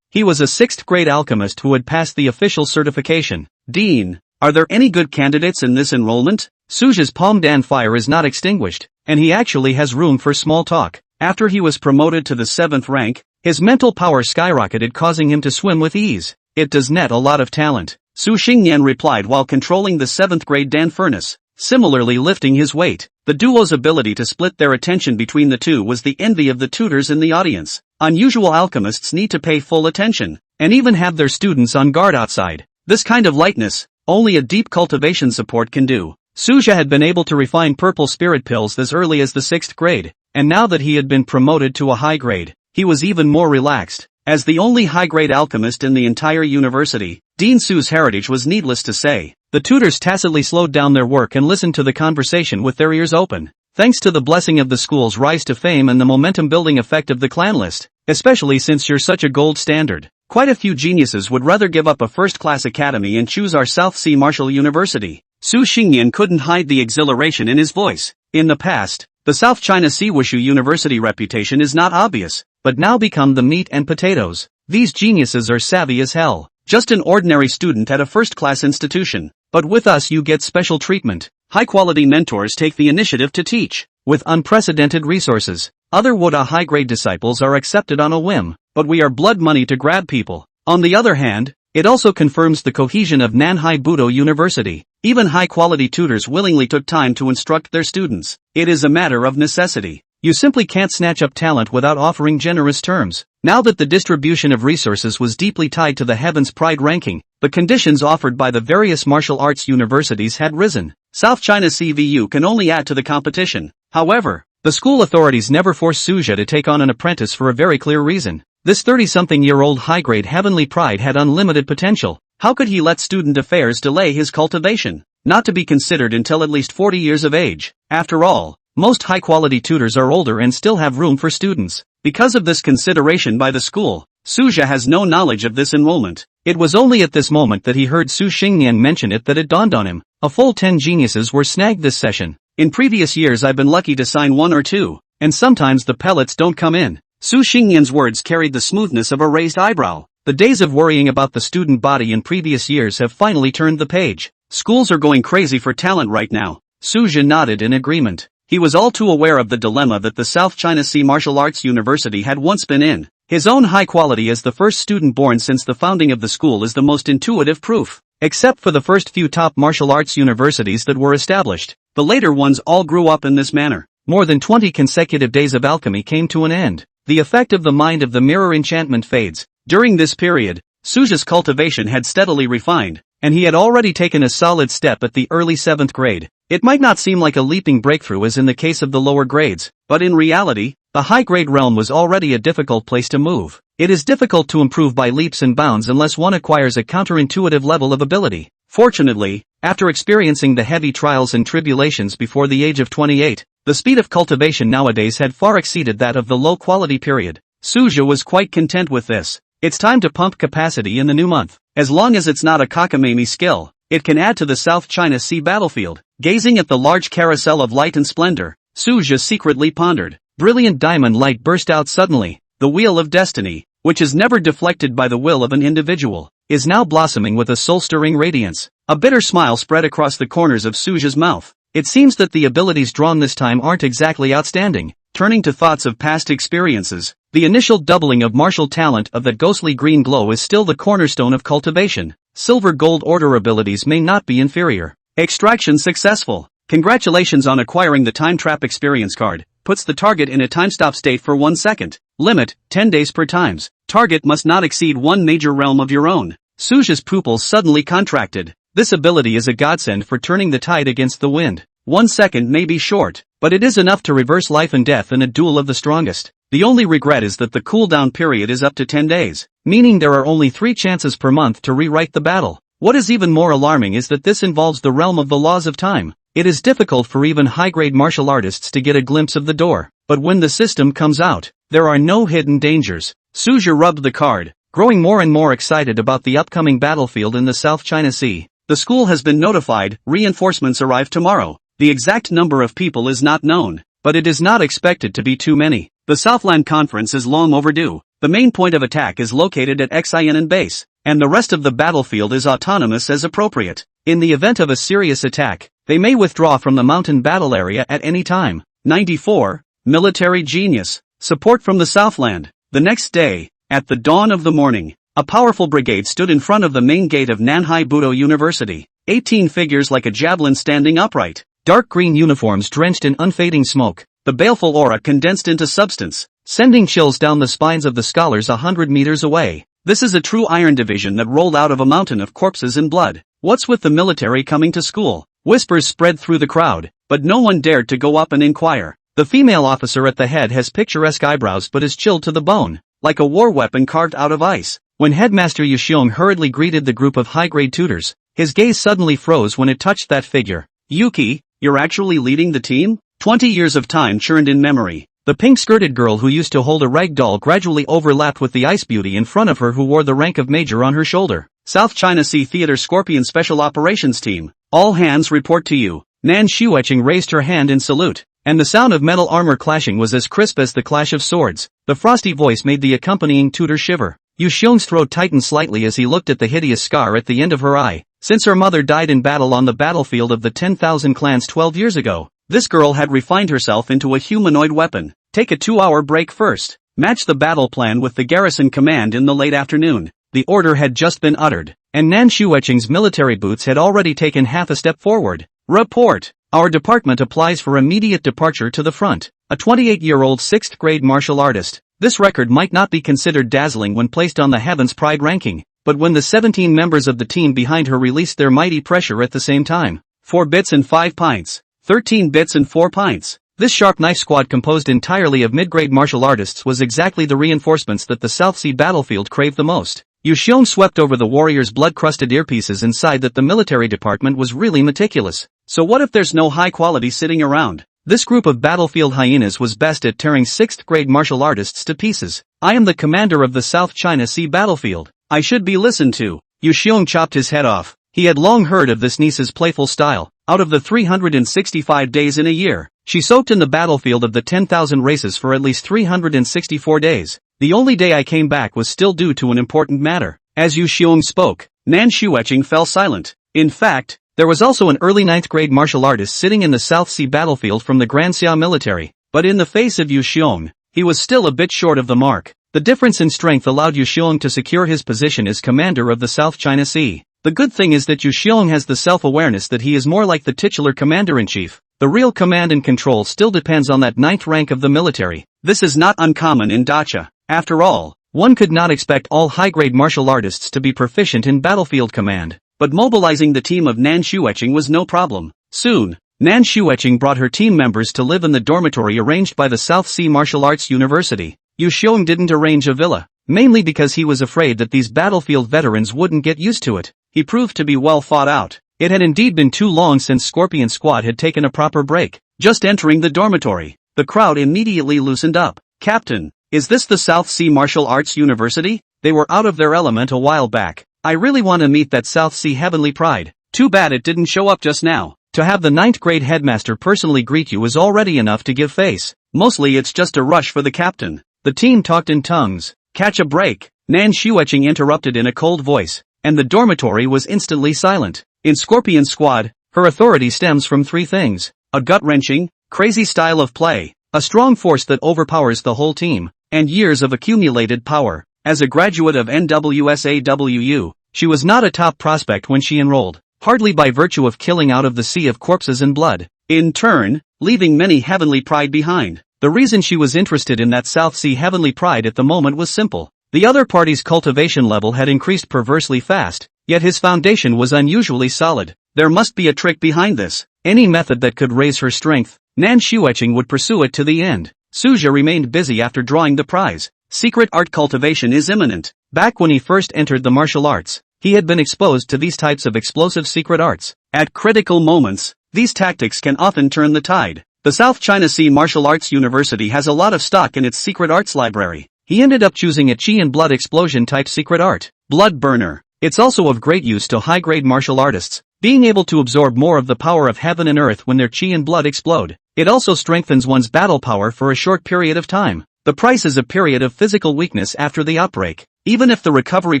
he was a 6th grade alchemist who had passed the official certification. Dean, are there any good candidates in this enrollment? Suja's Palm Dan fire is not extinguished, and he actually has room for small talk. After he was promoted to the 7th rank, his mental power skyrocketed, causing him to swim with ease. It does net a lot of talent, Su Xingyan replied while controlling the 7th grade Dan Furnace, similarly lifting his weight. The duo's ability to split their attention between the two was the envy of the tutors in the audience. Unusual alchemists need to pay full attention, and even have their students on guard outside. This kind of lightness, only a deep cultivation support can do. Suja had been able to refine purple spirit pills as early as the 6th grade, and now that he had been promoted to a high grade, he was even more relaxed. As the only high-grade alchemist in the entire university, Dean Su's heritage was needless to say. The tutors tacitly slowed down their work and listened to the conversation with their ears open. Thanks to the blessing of the school's rise to fame and the momentum-building effect of the clan list, especially since you're such a gold standard, quite a few geniuses would rather give up a first-class academy and choose our South Sea Martial University. Su Xingyan couldn't hide the exhilaration in his voice. In the past, the South China Sea Wushu University reputation is not obvious, but now become the meat and potatoes. These geniuses are savvy as hell. Just an ordinary student at a first-class institution. But with us you get special treatment. High-quality mentors take the initiative to teach. With unprecedented resources, other Wuda high-grade disciples are accepted on a whim, but we are blood money to grab people. On the other hand, it also confirms the cohesion of Nanhai Budo University. Even high-quality tutors willingly took time to instruct their students. It is a matter of necessity. You simply can't snatch up talent without offering generous terms. Now that the distribution of resources was deeply tied to the Heavens Pride ranking, the conditions offered by the various martial arts universities had risen. South China CVU can only add to the competition. However, the school authorities never forced Suja to take on an apprentice for a very clear reason. This 30-something-year-old high-grade Heavenly Pride had unlimited potential. How could he let student affairs delay his cultivation? Not to be considered until at least 40 years of age. After all, most high-quality tutors are older and still have room for students. Because of this consideration by the school, Suja has no knowledge of this enrollment. It was only at this moment that he heard Su Xingyan mention it that it dawned on him. A full 10 geniuses were snagged this session. In previous years I've been lucky to sign 1 or 2, and sometimes the pellets don't come in. Su Xingyan's words carried the smoothness of a raised eyebrow. The days of worrying about the student body in previous years have finally turned the page. Schools are going crazy for talent right now. Suja nodded in agreement. He was all too aware of the dilemma that the South China Sea Martial Arts University had once been in. His own high quality as the first student born since the founding of the school is the most intuitive proof. Except for the first few top martial arts universities that were established, the later ones all grew up in this manner. More than 20 consecutive days of alchemy came to an end. The effect of the mind of the mirror enchantment fades. During this period, Suja's cultivation had steadily refined, and he had already taken a solid step at the early 7th grade. It might not seem like a leaping breakthrough as in the case of the lower grades, but in reality, the high-grade realm was already a difficult place to move. It is difficult to improve by leaps and bounds unless one acquires a counterintuitive level of ability. Fortunately, after experiencing the heavy trials and tribulations before the age of 28, the speed of cultivation nowadays had far exceeded that of the low-quality period. Suja was quite content with this. It's time to pump capacity in the new month. As long as it's not a cockamamie skill, it can add to the South China Sea battlefield. Gazing at the large carousel of light and splendor, Suja secretly pondered. Brilliant diamond light burst out suddenly. The wheel of destiny, which is never deflected by the will of an individual, is now blossoming with a soul-stirring radiance. A bitter smile spread across the corners of Suja's mouth. It seems that the abilities drawn this time aren't exactly outstanding. Turning to thoughts of past experiences, the initial doubling of martial talent of that ghostly green glow is still the cornerstone of cultivation. Silver gold order abilities may not be inferior. Extraction successful. Congratulations on acquiring the time trap experience card. Puts the target in a time stop state for 1 second. Limit, 10 days per times. Target must not exceed 1 major realm of your own. Suja's pupils suddenly contracted. This ability is a godsend for turning the tide against the wind. 1 second may be short, but it is enough to reverse life and death in a duel of the strongest. The only regret is that the cooldown period is up to 10 days, meaning there are only 3 chances per month to rewrite the battle. What is even more alarming is that this involves the realm of the laws of time. It is difficult for even high-grade martial artists to get a glimpse of the door, but when the system comes out, there are no hidden dangers. Suja rubbed the card, growing more and more excited about the upcoming battlefield in the South China Sea. The school has been notified, reinforcements arrive tomorrow. The exact number of people is not known, but it is not expected to be too many. The Southland Conference is long overdue. The main point of attack is located at Xianan Base, and the rest of the battlefield is autonomous as appropriate. In the event of a serious attack, they may withdraw from the mountain battle area at any time. 94. Military genius. Support from the Southland. The next day, at the dawn of the morning, a powerful brigade stood in front of the main gate of Nanhai Budo University. 18 figures like a javelin standing upright. Dark green uniforms drenched in unfading smoke. The baleful aura condensed into substance, sending chills down the spines of the scholars 100 meters away. This is a true iron division that rolled out of a mountain of corpses and blood. What's with the military coming to school? Whispers spread through the crowd, but no one dared to go up and inquire. The female officer at the head has picturesque eyebrows but is chilled to the bone, like a war weapon carved out of ice. When Headmaster Yushiong hurriedly greeted the group of high-grade tutors, his gaze suddenly froze when it touched that figure. Yuki, you're actually leading the team? 20 years of time churned in memory. The pink-skirted girl who used to hold a rag doll gradually overlapped with the ice beauty in front of her who wore the rank of major on her shoulder. South China Sea Theater Scorpion Special Operations Team. All hands report to you. Nan Shueching raised her hand in salute, and the sound of metal armor clashing was as crisp as the clash of swords. The frosty voice made the accompanying tutor shiver. Yushiong's throat tightened slightly as he looked at the hideous scar at the end of her eye. Since her mother died in battle on the battlefield of the 10,000 clans 12 years ago, this girl had refined herself into a humanoid weapon. Take a 2-hour break first. Match the battle plan with the garrison command in the late afternoon. The order had just been uttered, and Nan Shueching's military boots had already taken half a step forward. Report. Our department applies for immediate departure to the front. A 28-year-old 6th grade martial artist. This record might not be considered dazzling when placed on the Heavens Pride ranking, but when the 17 members of the team behind her released their mighty pressure at the same time. 4 bits and 5 pints. 13 bits and 4 pints. This sharp knife squad composed entirely of mid-grade martial artists was exactly the reinforcements that the South Sea battlefield craved the most. Yushiong swept over the warriors' blood-crusted earpieces and sighed that the military department was really meticulous. So what if there's no high quality sitting around? This group of battlefield hyenas was best at tearing 6th grade martial artists to pieces. I am the commander of the South China Sea battlefield. I should be listened to. Yushiong chopped his head off. He had long heard of this niece's playful style. Out of the 365 days in a year, she soaked in the battlefield of the 10,000 races for at least 364 days. The only day I came back was still due to an important matter. As Yushiong spoke, Nan Shueching fell silent. In fact, there was also an early 9th grade martial artist sitting in the South Sea battlefield from the Grand Xia military, but in the face of Yushiong, he was still a bit short of the mark. The difference in strength allowed Yushiong to secure his position as commander of the South China Sea. The good thing is that Yushiong has the self-awareness that he is more like the titular commander-in-chief. The real command and control still depends on that 9th rank of the military. This is not uncommon in Dacha. After all, one could not expect all high-grade martial artists to be proficient in battlefield command. But mobilizing the team of Nan Shueching was no problem. Soon, Nan Shueching brought her team members to live in the dormitory arranged by the South Sea Martial Arts University. Yushiong didn't arrange a villa, mainly because he was afraid that these battlefield veterans wouldn't get used to it. He proved to be well thought out. It had indeed been too long since Scorpion Squad had taken a proper break. Just entering the dormitory, the crowd immediately loosened up. Captain, is this the South Sea Martial Arts University? They were out of their element a while back. I really want to meet that South Sea Heavenly Pride. Too bad it didn't show up just now. To have the 9th grade headmaster personally greet you is already enough to give face. Mostly it's just a rush for the captain. The team talked in tongues. Catch a break. Nan Shueching interrupted in a cold voice, and the dormitory was instantly silent. In Scorpion Squad, her authority stems from 3 things: a gut-wrenching, crazy style of play, a strong force that overpowers the whole team, and years of accumulated power. As a graduate of NWSAWU, she was not a top prospect when she enrolled, hardly by virtue of killing out of the sea of corpses and blood, in turn, leaving many Heavenly Pride behind. The reason she was interested in that South Sea Heavenly Pride at the moment was simple. The other party's cultivation level had increased perversely fast, yet his foundation was unusually solid. There must be a trick behind this. Any method that could raise her strength, Nan Shueching would pursue it to the end. Suja remained busy after drawing the prize. Secret art cultivation is imminent. Back when he first entered the martial arts, he had been exposed to these types of explosive secret arts. At critical moments, these tactics can often turn the tide. The South China Sea Martial Arts University has a lot of stock in its secret arts library. He ended up choosing a chi and blood explosion type secret art, Blood Burner. It's also of great use to high-grade martial artists, being able to absorb more of the power of heaven and earth when their chi and blood explode. It also strengthens one's battle power for a short period of time. The price is a period of physical weakness after the outbreak. Even if the recovery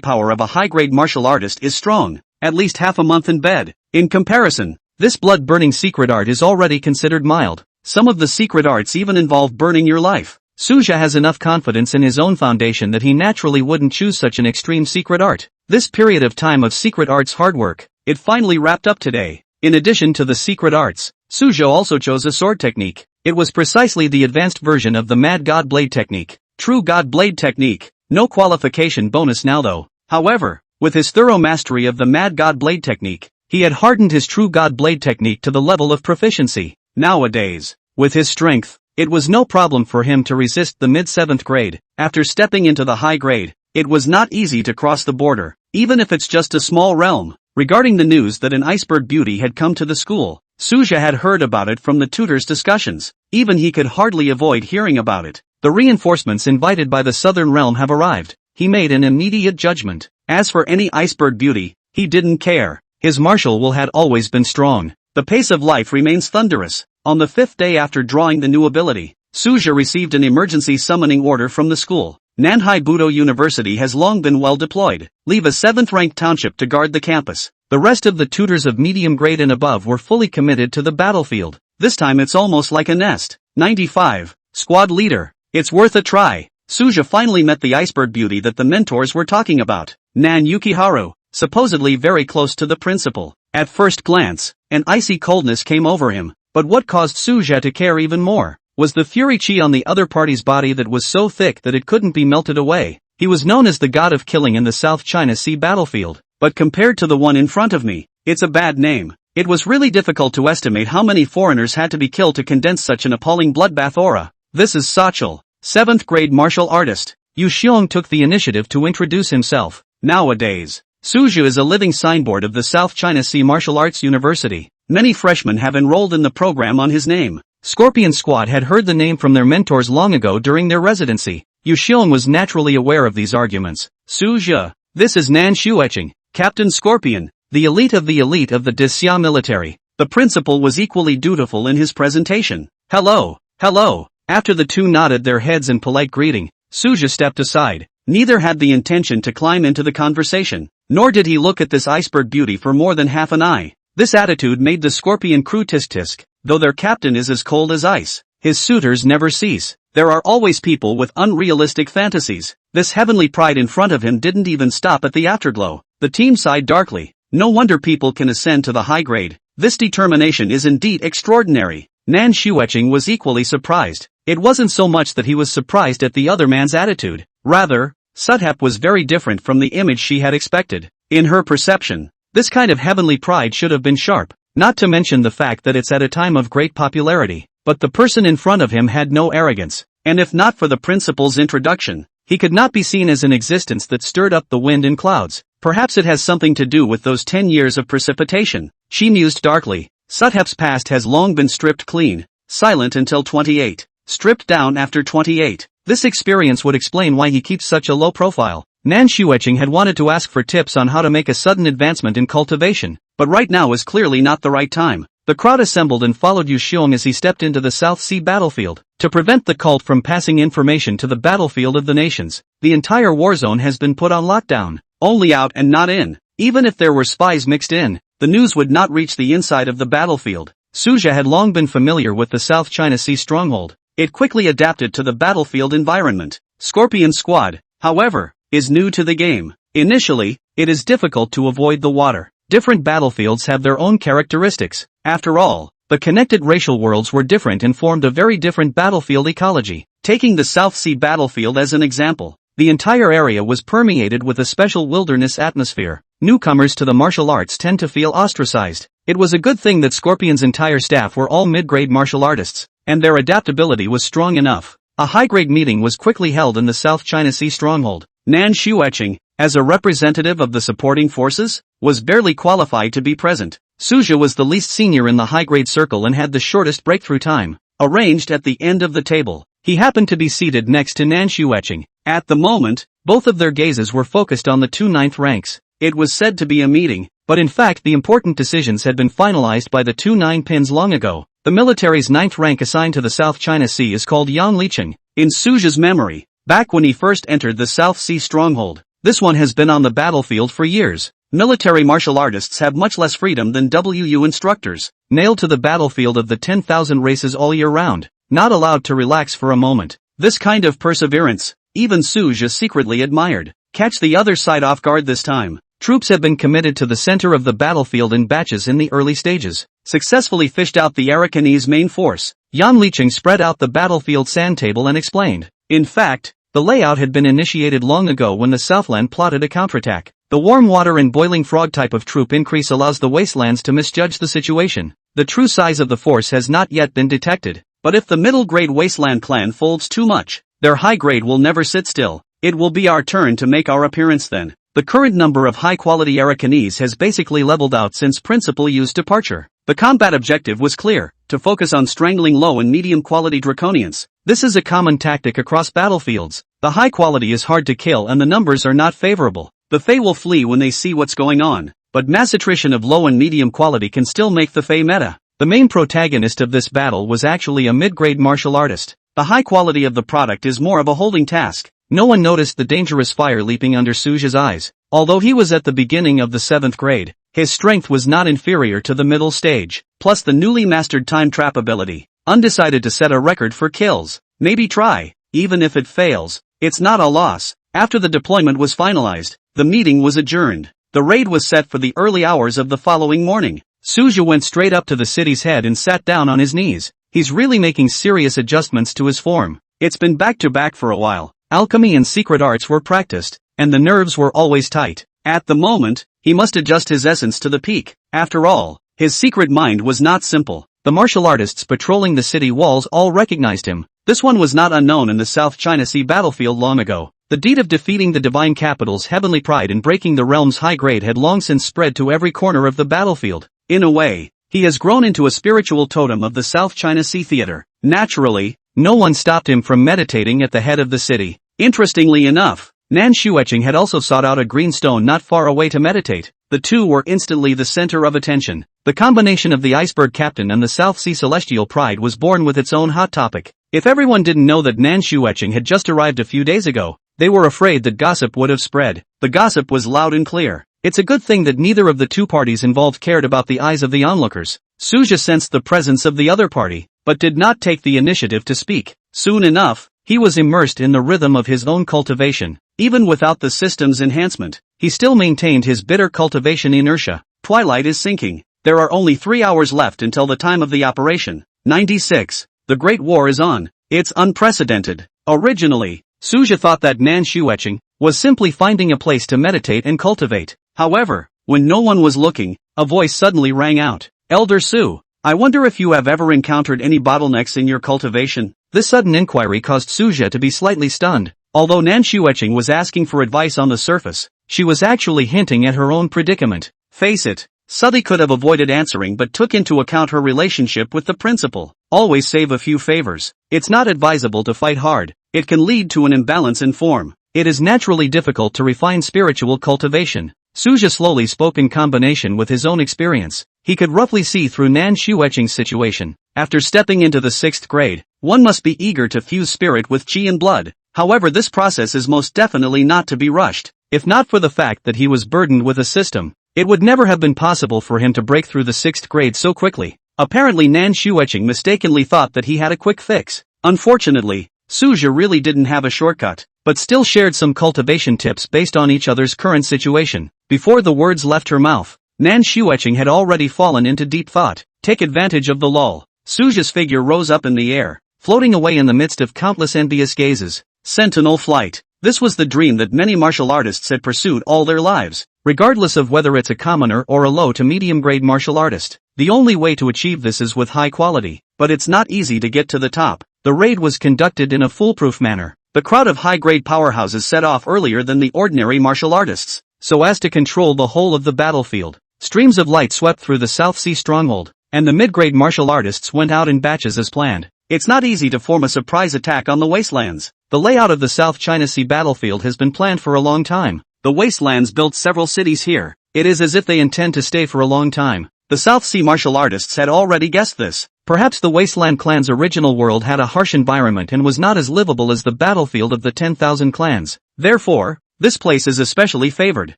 power of a high-grade martial artist is strong, at least half a month in bed. In comparison, this blood-burning secret art is already considered mild. Some of the secret arts even involve burning your life. Suja has enough confidence in his own foundation that he naturally wouldn't choose such an extreme secret art. This period of time of secret arts hard work, it finally wrapped up today. In addition to the secret arts, Suja also chose a sword technique. It was precisely the advanced version of the Mad God Blade technique. True God Blade technique. No qualification bonus now though. However, with his thorough mastery of the Mad God Blade technique, he had hardened his True God Blade technique to the level of proficiency. Nowadays, with his strength, it was no problem for him to resist the mid-7th grade. After stepping into the high grade, it was not easy to cross the border, even if it's just a small realm. Regarding the news that an iceberg beauty had come to the school, Suja had heard about it from the tutor's discussions. Even he could hardly avoid hearing about it. The reinforcements invited by the southern realm have arrived. He made an immediate judgment. As for any iceberg beauty, he didn't care. His martial will had always been strong. The pace of life remains thunderous. On the 5th day after drawing the new ability, Suja received an emergency summoning order from the school. Nanhai Budo University has long been well deployed. Leave a 7th-ranked township to guard the campus. The rest of the tutors of medium grade and above were fully committed to the battlefield. This time it's almost like a nest. 95. Squad leader. It's worth a try. Suja finally met the iceberg beauty that the mentors were talking about. Nan Yukiharu, supposedly very close to the principal. At first glance, an icy coldness came over him. But what caused Suja to care even more was the fury chi on the other party's body that was so thick that it couldn't be melted away. He was known as the god of killing in the South China Sea battlefield, but compared to the one in front of me, it's a bad name. It was really difficult to estimate how many foreigners had to be killed to condense such an appalling bloodbath aura. This is Sachel, 7th grade martial artist. Yu Xiong took the initiative to introduce himself. Nowadays, Suju is a living signboard of the South China Sea Martial Arts University. Many freshmen have enrolled in the program on his name. Scorpion Squad had heard the name from their mentors long ago during their residency. Yu Xiong was naturally aware of these arguments. Suja, this is Nan Shueching, Captain Scorpion, the elite of the Dixia military. The principal was equally dutiful in his presentation. Hello, hello. After the two nodded their heads in polite greeting, Suja stepped aside. Neither had the intention to climb into the conversation, nor did he look at this iceberg beauty for more than half an eye. This attitude made the Scorpion crew tisk-tisk. Though their captain is as cold as ice, his suitors never cease. There are always people with unrealistic fantasies. This heavenly pride in front of him didn't even stop at the afterglow. The team sighed darkly. No wonder people can ascend to the high grade. This determination is indeed extraordinary. Nan Shueching was equally surprised. It wasn't so much that he was surprised at the other man's attitude. Rather, Suthep was very different from the image she had expected. In her perception, this kind of heavenly pride should have been sharp, not to mention the fact that it's at a time of great popularity. But the person in front of him had no arrogance, and if not for the principal's introduction, he could not be seen as an existence that stirred up the wind in clouds. Perhaps it has something to do with those 10 years of precipitation. She mused darkly. Suthep's past has long been stripped clean, silent until 28, stripped down after 28. This experience would explain why he keeps such a low profile. Nan Shueching had wanted to ask for tips on how to make a sudden advancement in cultivation, but right now was clearly not the right time. The crowd assembled and followed Yu Xiong as he stepped into the South Sea battlefield. To prevent the cult from passing information to the battlefield of the nations, the entire war zone has been put on lockdown. Only out and not in. Even if there were spies mixed in, the news would not reach the inside of the battlefield. Suja had long been familiar with the South China Sea stronghold. It quickly adapted to the battlefield environment. Scorpion Squad, however, is new to the game. Initially, it is difficult to avoid the water. Different battlefields have their own characteristics. After all, the connected racial worlds were different and formed a very different battlefield ecology. Taking the South Sea battlefield as an example, the entire area was permeated with a special wilderness atmosphere. Newcomers to the martial arts tend to feel ostracized. It was a good thing that Scorpion's entire staff were all mid-grade martial artists, and their adaptability was strong enough. A high-grade meeting was quickly held in the South China Sea stronghold. Nan Shueching, as a representative of the supporting forces, was barely qualified to be present. Suja was the least senior in the high-grade circle and had the shortest breakthrough time. Arranged at the end of the table, he happened to be seated next to Nan Shueching. At the moment, both of their gazes were focused on the two ninth ranks. It was said to be a meeting, but in fact the important decisions had been finalized by the two 9 pins long ago. The military's ninth rank assigned to the South China Sea is called Yang Licheng. In Suja's memory, back when he first entered the South Sea stronghold, this one has been on the battlefield for years. Military martial artists have much less freedom than WU instructors, nailed to the battlefield of the 10,000 races all year round, not allowed to relax for a moment. This kind of perseverance, even Suja secretly admired. Catch the other side off guard this time. Troops have been committed to the center of the battlefield in batches in the early stages. Successfully fished out the Arakanese main force. Yan Licheng spread out the battlefield sand table and explained. In fact, the layout had been initiated long ago when the Southland plotted a counterattack. The warm water and boiling frog type of troop increase allows the wastelands to misjudge the situation. The true size of the force has not yet been detected, but if the middle-grade wasteland clan folds too much, their high grade will never sit still. It will be our turn to make our appearance then. The current number of high-quality Arakanese has basically leveled out since Principal Yu's departure. The combat objective was clear, to focus on strangling low and medium-quality Draconians. This is a common tactic across battlefields. The high quality is hard to kill and the numbers are not favorable. The Fae will flee when they see what's going on, but mass attrition of low and medium quality can still make the Fae meta. The main protagonist of this battle was actually a mid-grade martial artist. The high quality of the product is more of a holding task. No one noticed the dangerous fire leaping under Suja's eyes. Although he was at the beginning of the 7th grade, his strength was not inferior to the middle stage, plus the newly mastered time trap ability. Undecided to set a record for kills. Maybe try. Even if it fails, it's not a loss. After the deployment was finalized, the meeting was adjourned. The raid was set for the early hours of the following morning. Suja went straight up to the city's head and sat down on his knees. He's really making serious adjustments to his form. It's been back-to-back for a while. Alchemy and secret arts were practiced, and the nerves were always tight. At the moment, he must adjust his essence to the peak. After all, his secret mind was not simple. The martial artists patrolling the city walls all recognized him. This one was not unknown in the South China Sea battlefield long ago. The deed of defeating the divine capital's heavenly pride and breaking the realm's high grade had long since spread to every corner of the battlefield. In a way, he has grown into a spiritual totem of the South China Sea theater. Naturally, no one stopped him from meditating at the head of the city. Interestingly enough, Nan Shueching had also sought out a green stone not far away to meditate. The two were instantly the center of attention. The combination of the iceberg captain and the South Sea celestial pride was born with its own hot topic. If everyone didn't know that Nan Shueching had just arrived a few days ago, they were afraid that gossip would have spread. The gossip was loud and clear. It's a good thing that neither of the two parties involved cared about the eyes of the onlookers. Suja sensed the presence of the other party, but did not take the initiative to speak. Soon enough, he was immersed in the rhythm of his own cultivation. Even without the system's enhancement, he still maintained his bitter cultivation inertia. Twilight is sinking. There are only 3 hours left until the time of the operation. 96. The Great War is on. It's unprecedented. Originally, Suja thought that Nan Shueching was simply finding a place to meditate and cultivate. However, when no one was looking, a voice suddenly rang out. Elder Su, I wonder if you have ever encountered any bottlenecks in your cultivation. This sudden inquiry caused Suja to be slightly stunned. Although Nan Shueching was asking for advice on the surface, she was actually hinting at her own predicament. Face it, Sudhi could have avoided answering but took into account her relationship with the principal. Always save a few favors. It's not advisable to fight hard. It can lead to an imbalance in form. It is naturally difficult to refine spiritual cultivation. Suja slowly spoke in combination with his own experience. He could roughly see through Nan Shueching's situation. After stepping into the 6th grade, one must be eager to fuse spirit with chi and blood. However, this process is most definitely not to be rushed. If not for the fact that he was burdened with a system, it would never have been possible for him to break through the 6th grade so quickly. Apparently Nan Shueching mistakenly thought that he had a quick fix. Unfortunately, Suja really didn't have a shortcut, but still shared some cultivation tips based on each other's current situation. Before the words left her mouth, Nan Shueching had already fallen into deep thought. Take advantage of the lull. Suja's figure rose up in the air, floating away in the midst of countless envious gazes. Sentinel flight. This was the dream that many martial artists had pursued all their lives, regardless of whether it's a commoner or a low to medium grade martial artist. The only way to achieve this is with high quality, but it's not easy to get to the top. The raid was conducted in a foolproof manner. The crowd of high-grade powerhouses set off earlier than the ordinary martial artists, so as to control the whole of the battlefield. Streams of light swept through the South Sea stronghold, and the mid-grade martial artists went out in batches as planned. It's not easy to form a surprise attack on the wastelands. The layout of the South China Sea battlefield has been planned for a long time. The wastelands built several cities here. It is as if they intend to stay for a long time. The South Sea martial artists had already guessed this. Perhaps the Wasteland clan's original world had a harsh environment and was not as livable as the battlefield of the 10,000 clans. Therefore, this place is especially favored.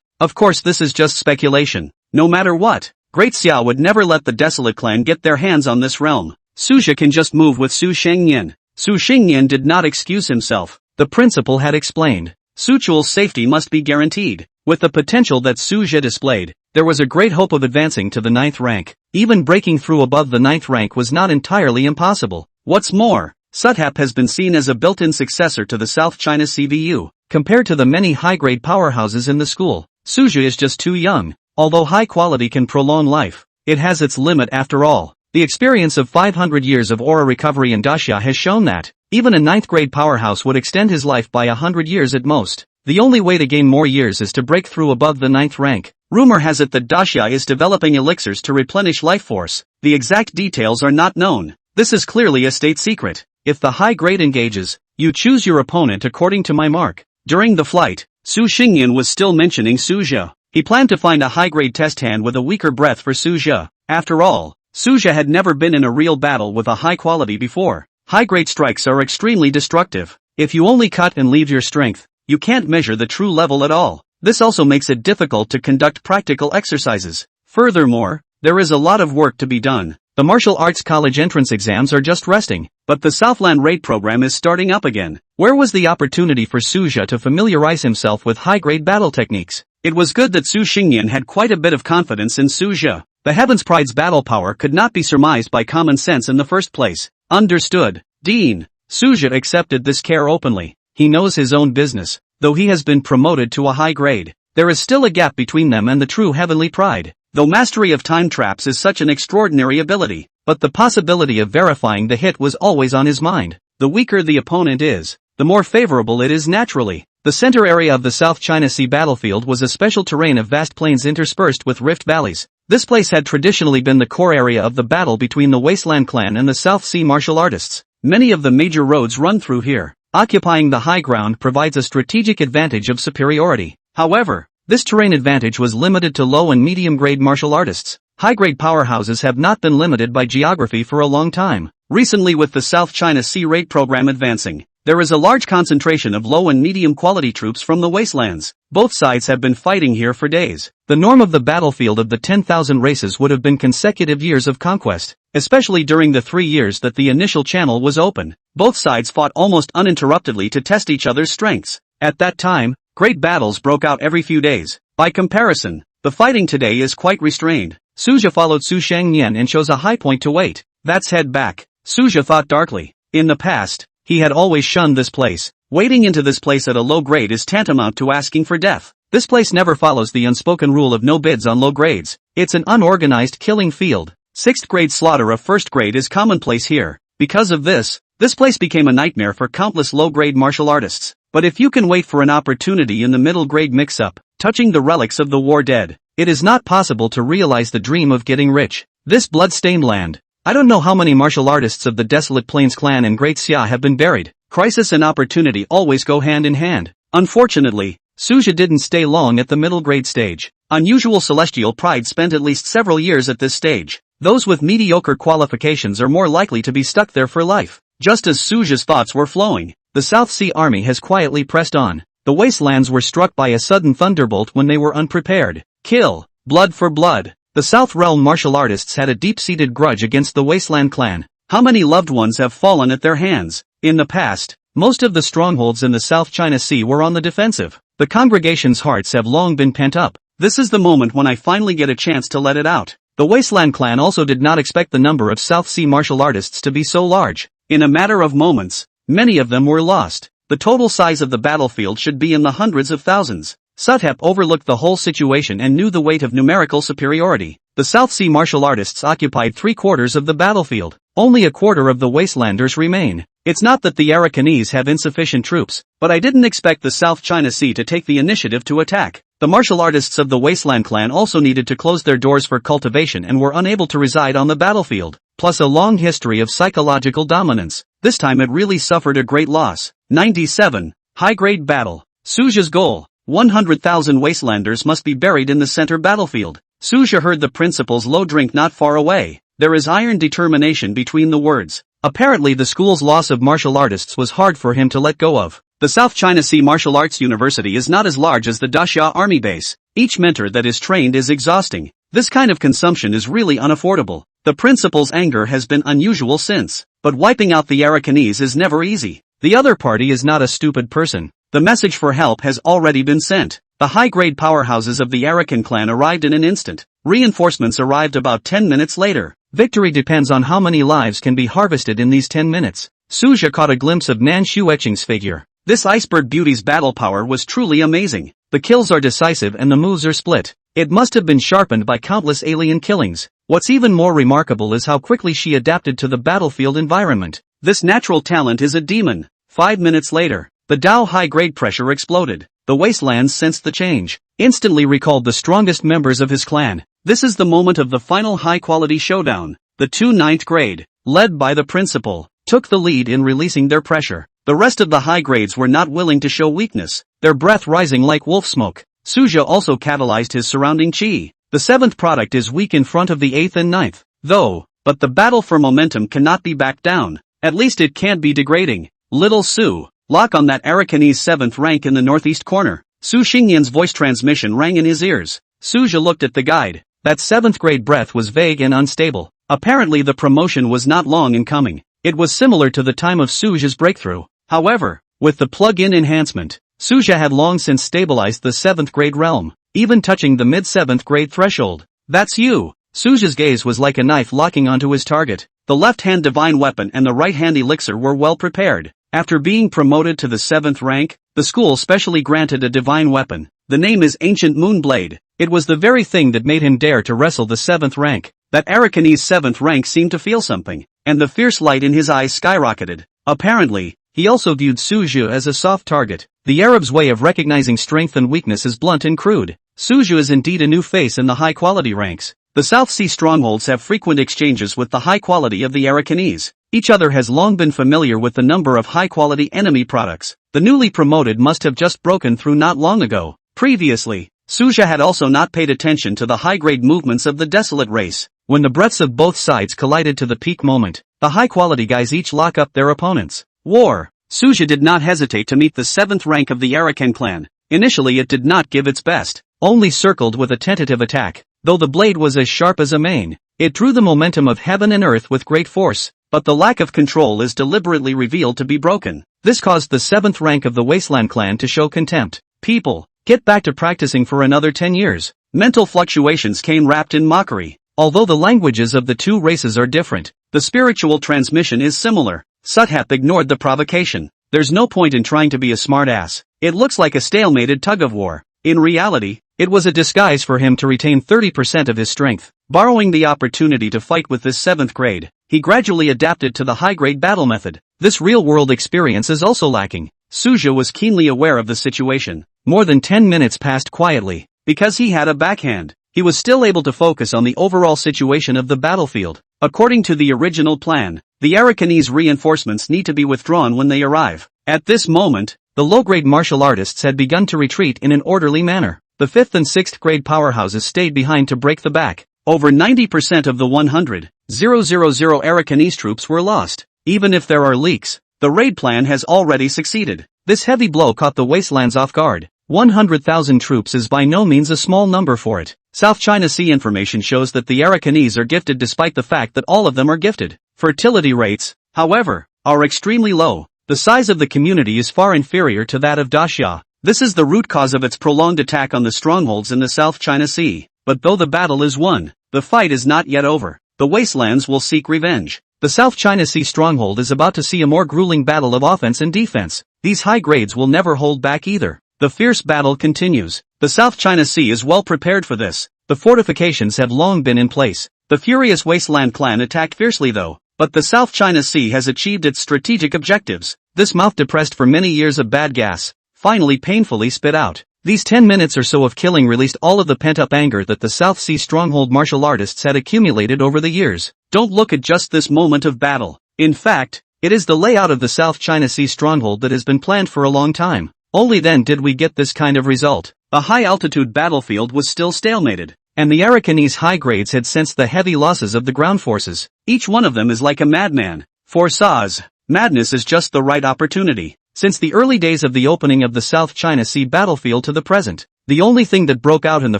Of course, this is just speculation. No matter what, Great Xia would never let the Desolate clan get their hands on this realm. Suja can just move with Su Shengyan. Su Shengyan did not excuse himself. The principal had explained. Su Chul's safety must be guaranteed. With the potential that Suja displayed, there was a great hope of advancing to the 9th rank. Even breaking through above the 9th rank was not entirely impossible. What's more, Suthap has been seen as a built-in successor to the South China CVU. Compared to the many high-grade powerhouses in the school, Suja is just too young. Although high quality can prolong life, it has its limit after all. The experience of 500 years of aura recovery in Daxia has shown that even a 9th grade powerhouse would extend his life by 100 years at most. The only way to gain more years is to break through above the 9th rank. Rumor has it that Daxia is developing elixirs to replenish life force. The exact details are not known. This is clearly a state secret. If the high grade engages, you choose your opponent according to my mark. During the flight, Su Xingyan was still mentioning Suja. He planned to find a high-grade test hand with a weaker breath for Suja. After all, Suja had never been in a real battle with a high quality before. High-grade strikes are extremely destructive. If you only cut and leave your strength, you can't measure the true level at all. This also makes it difficult to conduct practical exercises. Furthermore, there is a lot of work to be done. The martial arts college entrance exams are just resting, but the Southland raid program is starting up again. Where was the opportunity for Suja to familiarize himself with high-grade battle techniques? It was good that Su Xingyan had quite a bit of confidence in Suja. The Heaven's Pride's battle power could not be surmised by common sense in the first place. Understood, Dean. Suja accepted this care openly. He knows his own business. Though he has been promoted to a high grade, there is still a gap between them and the true Heavenly Pride. Though mastery of time traps is such an extraordinary ability, but the possibility of verifying the hit was always on his mind. The weaker the opponent is, the more favorable it is naturally. The center area of the South China Sea battlefield was a special terrain of vast plains interspersed with rift valleys. This place had traditionally been the core area of the battle between the Wasteland clan and the South Sea martial artists. Many of the major roads run through here. Occupying the high ground provides a strategic advantage of superiority. However, this terrain advantage was limited to low and medium-grade martial artists. High-grade powerhouses have not been limited by geography for a long time. Recently, with the South China Sea raid program advancing, there is a large concentration of low and medium-quality troops from the wastelands. Both sides have been fighting here for days. The norm of the battlefield of the 10,000 races would have been consecutive years of conquest, especially during the 3 years that the initial channel was open. Both sides fought almost uninterruptedly to test each other's strengths. At that time, great battles broke out every few days. By comparison, the fighting today is quite restrained. Suja followed Su Shengyan and chose a high point to wait. Let's head back. Suja thought darkly. In the past, he had always shunned this place. Wading into this place at a low grade is tantamount to asking for death. This place never follows the unspoken rule of no bids on low grades. It's an unorganized killing field. 6th grade slaughter of 1st grade is commonplace here. Because of this place became a nightmare for countless low-grade martial artists. But if you can wait for an opportunity in the middle grade mix-up, touching the relics of the war dead, it is not possible to realize the dream of getting rich. This blood-stained land. I don't know how many martial artists of the Desolate Plains clan and Great Xia have been buried. Crisis and opportunity always go hand in hand. Unfortunately, Suja didn't stay long at the middle grade stage. Unusual celestial pride spent at least several years at this stage. Those with mediocre qualifications are more likely to be stuck there for life. Just as Suja's thoughts were flowing, the South Sea army has quietly pressed on. The wastelands were struck by a sudden thunderbolt when they were unprepared. Kill. Blood for blood. The South Realm martial artists had a deep-seated grudge against the Wasteland clan. How many loved ones have fallen at their hands? In the past, most of the strongholds in the South China Sea were on the defensive. The congregation's hearts have long been pent up. This is the moment when I finally get a chance to let it out. The Wasteland clan also did not expect the number of South Sea martial artists to be so large. In a matter of moments, many of them were lost. The total size of the battlefield should be in the hundreds of thousands. Suthep overlooked the whole situation and knew the weight of numerical superiority. The South Sea martial artists occupied 3/4 of the battlefield. Only a quarter of the wastelanders remain. It's not that the Arakanese have insufficient troops, but I didn't expect the South China Sea to take the initiative to attack. The martial artists of the Wasteland clan also needed to close their doors for cultivation and were unable to reside on the battlefield, plus a long history of psychological dominance. This time it really suffered a great loss. 97. High-grade battle. Suja's goal. 100,000 wastelanders must be buried in the center battlefield. Suja heard the principal's low drink not far away. There is iron determination between the words. Apparently the school's loss of martial artists was hard for him to let go of. The South China Sea Martial Arts University is not as large as the Daxia Army Base. Each mentor that is trained is exhausting. This kind of consumption is really unaffordable. The principal's anger has been unusual since. But wiping out the Arakanese is never easy. The other party is not a stupid person. The message for help has already been sent. The high-grade powerhouses of the Arakan clan arrived in an instant. Reinforcements arrived about 10 minutes later. Victory depends on how many lives can be harvested in these 10 minutes. Suja caught a glimpse of Nan Xueqing's figure. This iceberg beauty's battle power was truly amazing. The kills are decisive and the moves are split. It must have been sharpened by countless alien killings. What's even more remarkable is how quickly she adapted to the battlefield environment. This natural talent is a demon. 5 minutes later, the Dao high-grade pressure exploded. The wastelands sensed the change, instantly recalled the strongest members of his clan. This is the moment of the final high-quality showdown. The two ninth grade, led by the principal, took the lead in releasing their pressure. The rest of the high grades were not willing to show weakness, their breath rising like wolf smoke. Suja also catalyzed his surrounding chi. The seventh product is weak in front of the eighth and ninth, though, but the battle for momentum cannot be backed down. At least it can't be degrading. Little Su, lock on that Arakanese 7th rank in the northeast corner. Su Xingyan's voice transmission rang in his ears. Suja looked at the guide. That 7th grade breath was vague and unstable. Apparently the promotion was not long in coming. It was similar to the time of Suja's breakthrough. However, with the plug-in enhancement, Suja had long since stabilized the 7th grade realm, even touching the mid-7th grade threshold. That's you. Suja's gaze was like a knife locking onto his target. The left-hand divine weapon and the right-hand elixir were well prepared. After being promoted to the 7th rank, the school specially granted a divine weapon. The name is Ancient Moonblade. It was the very thing that made him dare to wrestle the 7th rank. That Arakanese 7th rank seemed to feel something, and the fierce light in his eyes skyrocketed. Apparently, he also viewed Suju as a soft target. The Arab's way of recognizing strength and weakness is blunt and crude. Suju is indeed a new face in the high-quality ranks. The South Sea strongholds have frequent exchanges with the high quality of the Arakanese. Each other has long been familiar with the number of high-quality enemy products. The newly promoted must have just broken through not long ago. Previously, Suja had also not paid attention to the high-grade movements of the desolate race. When the breaths of both sides collided to the peak moment, the high-quality guys each lock up their opponents. War. Suja did not hesitate to meet the 7th rank of the Arakan clan. Initially it did not give its best, only circled with a tentative attack. Though the blade was as sharp as a mane, it drew the momentum of heaven and earth with great force, but the lack of control is deliberately revealed to be broken. This caused the 7th rank of the Wasteland clan to show contempt. People, get back to practicing for another 10 years. Mental fluctuations came wrapped in mockery. Although the languages of the two races are different, the spiritual transmission is similar. Suthap ignored the provocation. There's no point in trying to be a smartass. It looks like a stalemated tug-of-war. In reality, it was a disguise for him to retain 30% of his strength. Borrowing the opportunity to fight with this 7th grade, he gradually adapted to the high-grade battle method. This real-world experience is also lacking. Suja was keenly aware of the situation. More than 10 minutes passed quietly. Because he had a backhand, he was still able to focus on the overall situation of the battlefield. According to the original plan, the Arakanese reinforcements need to be withdrawn when they arrive. At this moment, the low-grade martial artists had begun to retreat in an orderly manner. The 5th and 6th grade powerhouses stayed behind to break the back. Over 90% of the 100,000 Arakanese troops were lost. Even if there are leaks, the raid plan has already succeeded. This heavy blow caught the wastelands off guard. 100,000 troops is by no means a small number for it. South China Sea information shows that the Arakanese are gifted despite the fact that all of them are gifted. Fertility rates, however, are extremely low. The size of the community is far inferior to that of Daxia. This is the root cause of its prolonged attack on the strongholds in the South China Sea. But though the battle is won, the fight is not yet over. The wastelands will seek revenge. The South China Sea stronghold is about to see a more grueling battle of offense and defense. These high grades will never hold back either. The fierce battle continues. The South China Sea is well prepared for this. The fortifications have long been in place. The furious Wasteland clan attacked fiercely though. But the South China Sea has achieved its strategic objectives. This mouth depressed for many years of bad gas, finally painfully spit out. These 10 minutes or so of killing released all of the pent-up anger that the South Sea stronghold martial artists had accumulated over the years. Don't look at just this moment of battle. In fact, it is the layout of the South China Sea stronghold that has been planned for a long time. Only then did we get this kind of result. The high-altitude battlefield was still stalemated, and the Arakanese high grades had sensed the heavy losses of the ground forces. Each one of them is like a madman. For Saz, madness is just the right opportunity. Since the early days of the opening of the South China Sea battlefield to the present, the only thing that broke out in the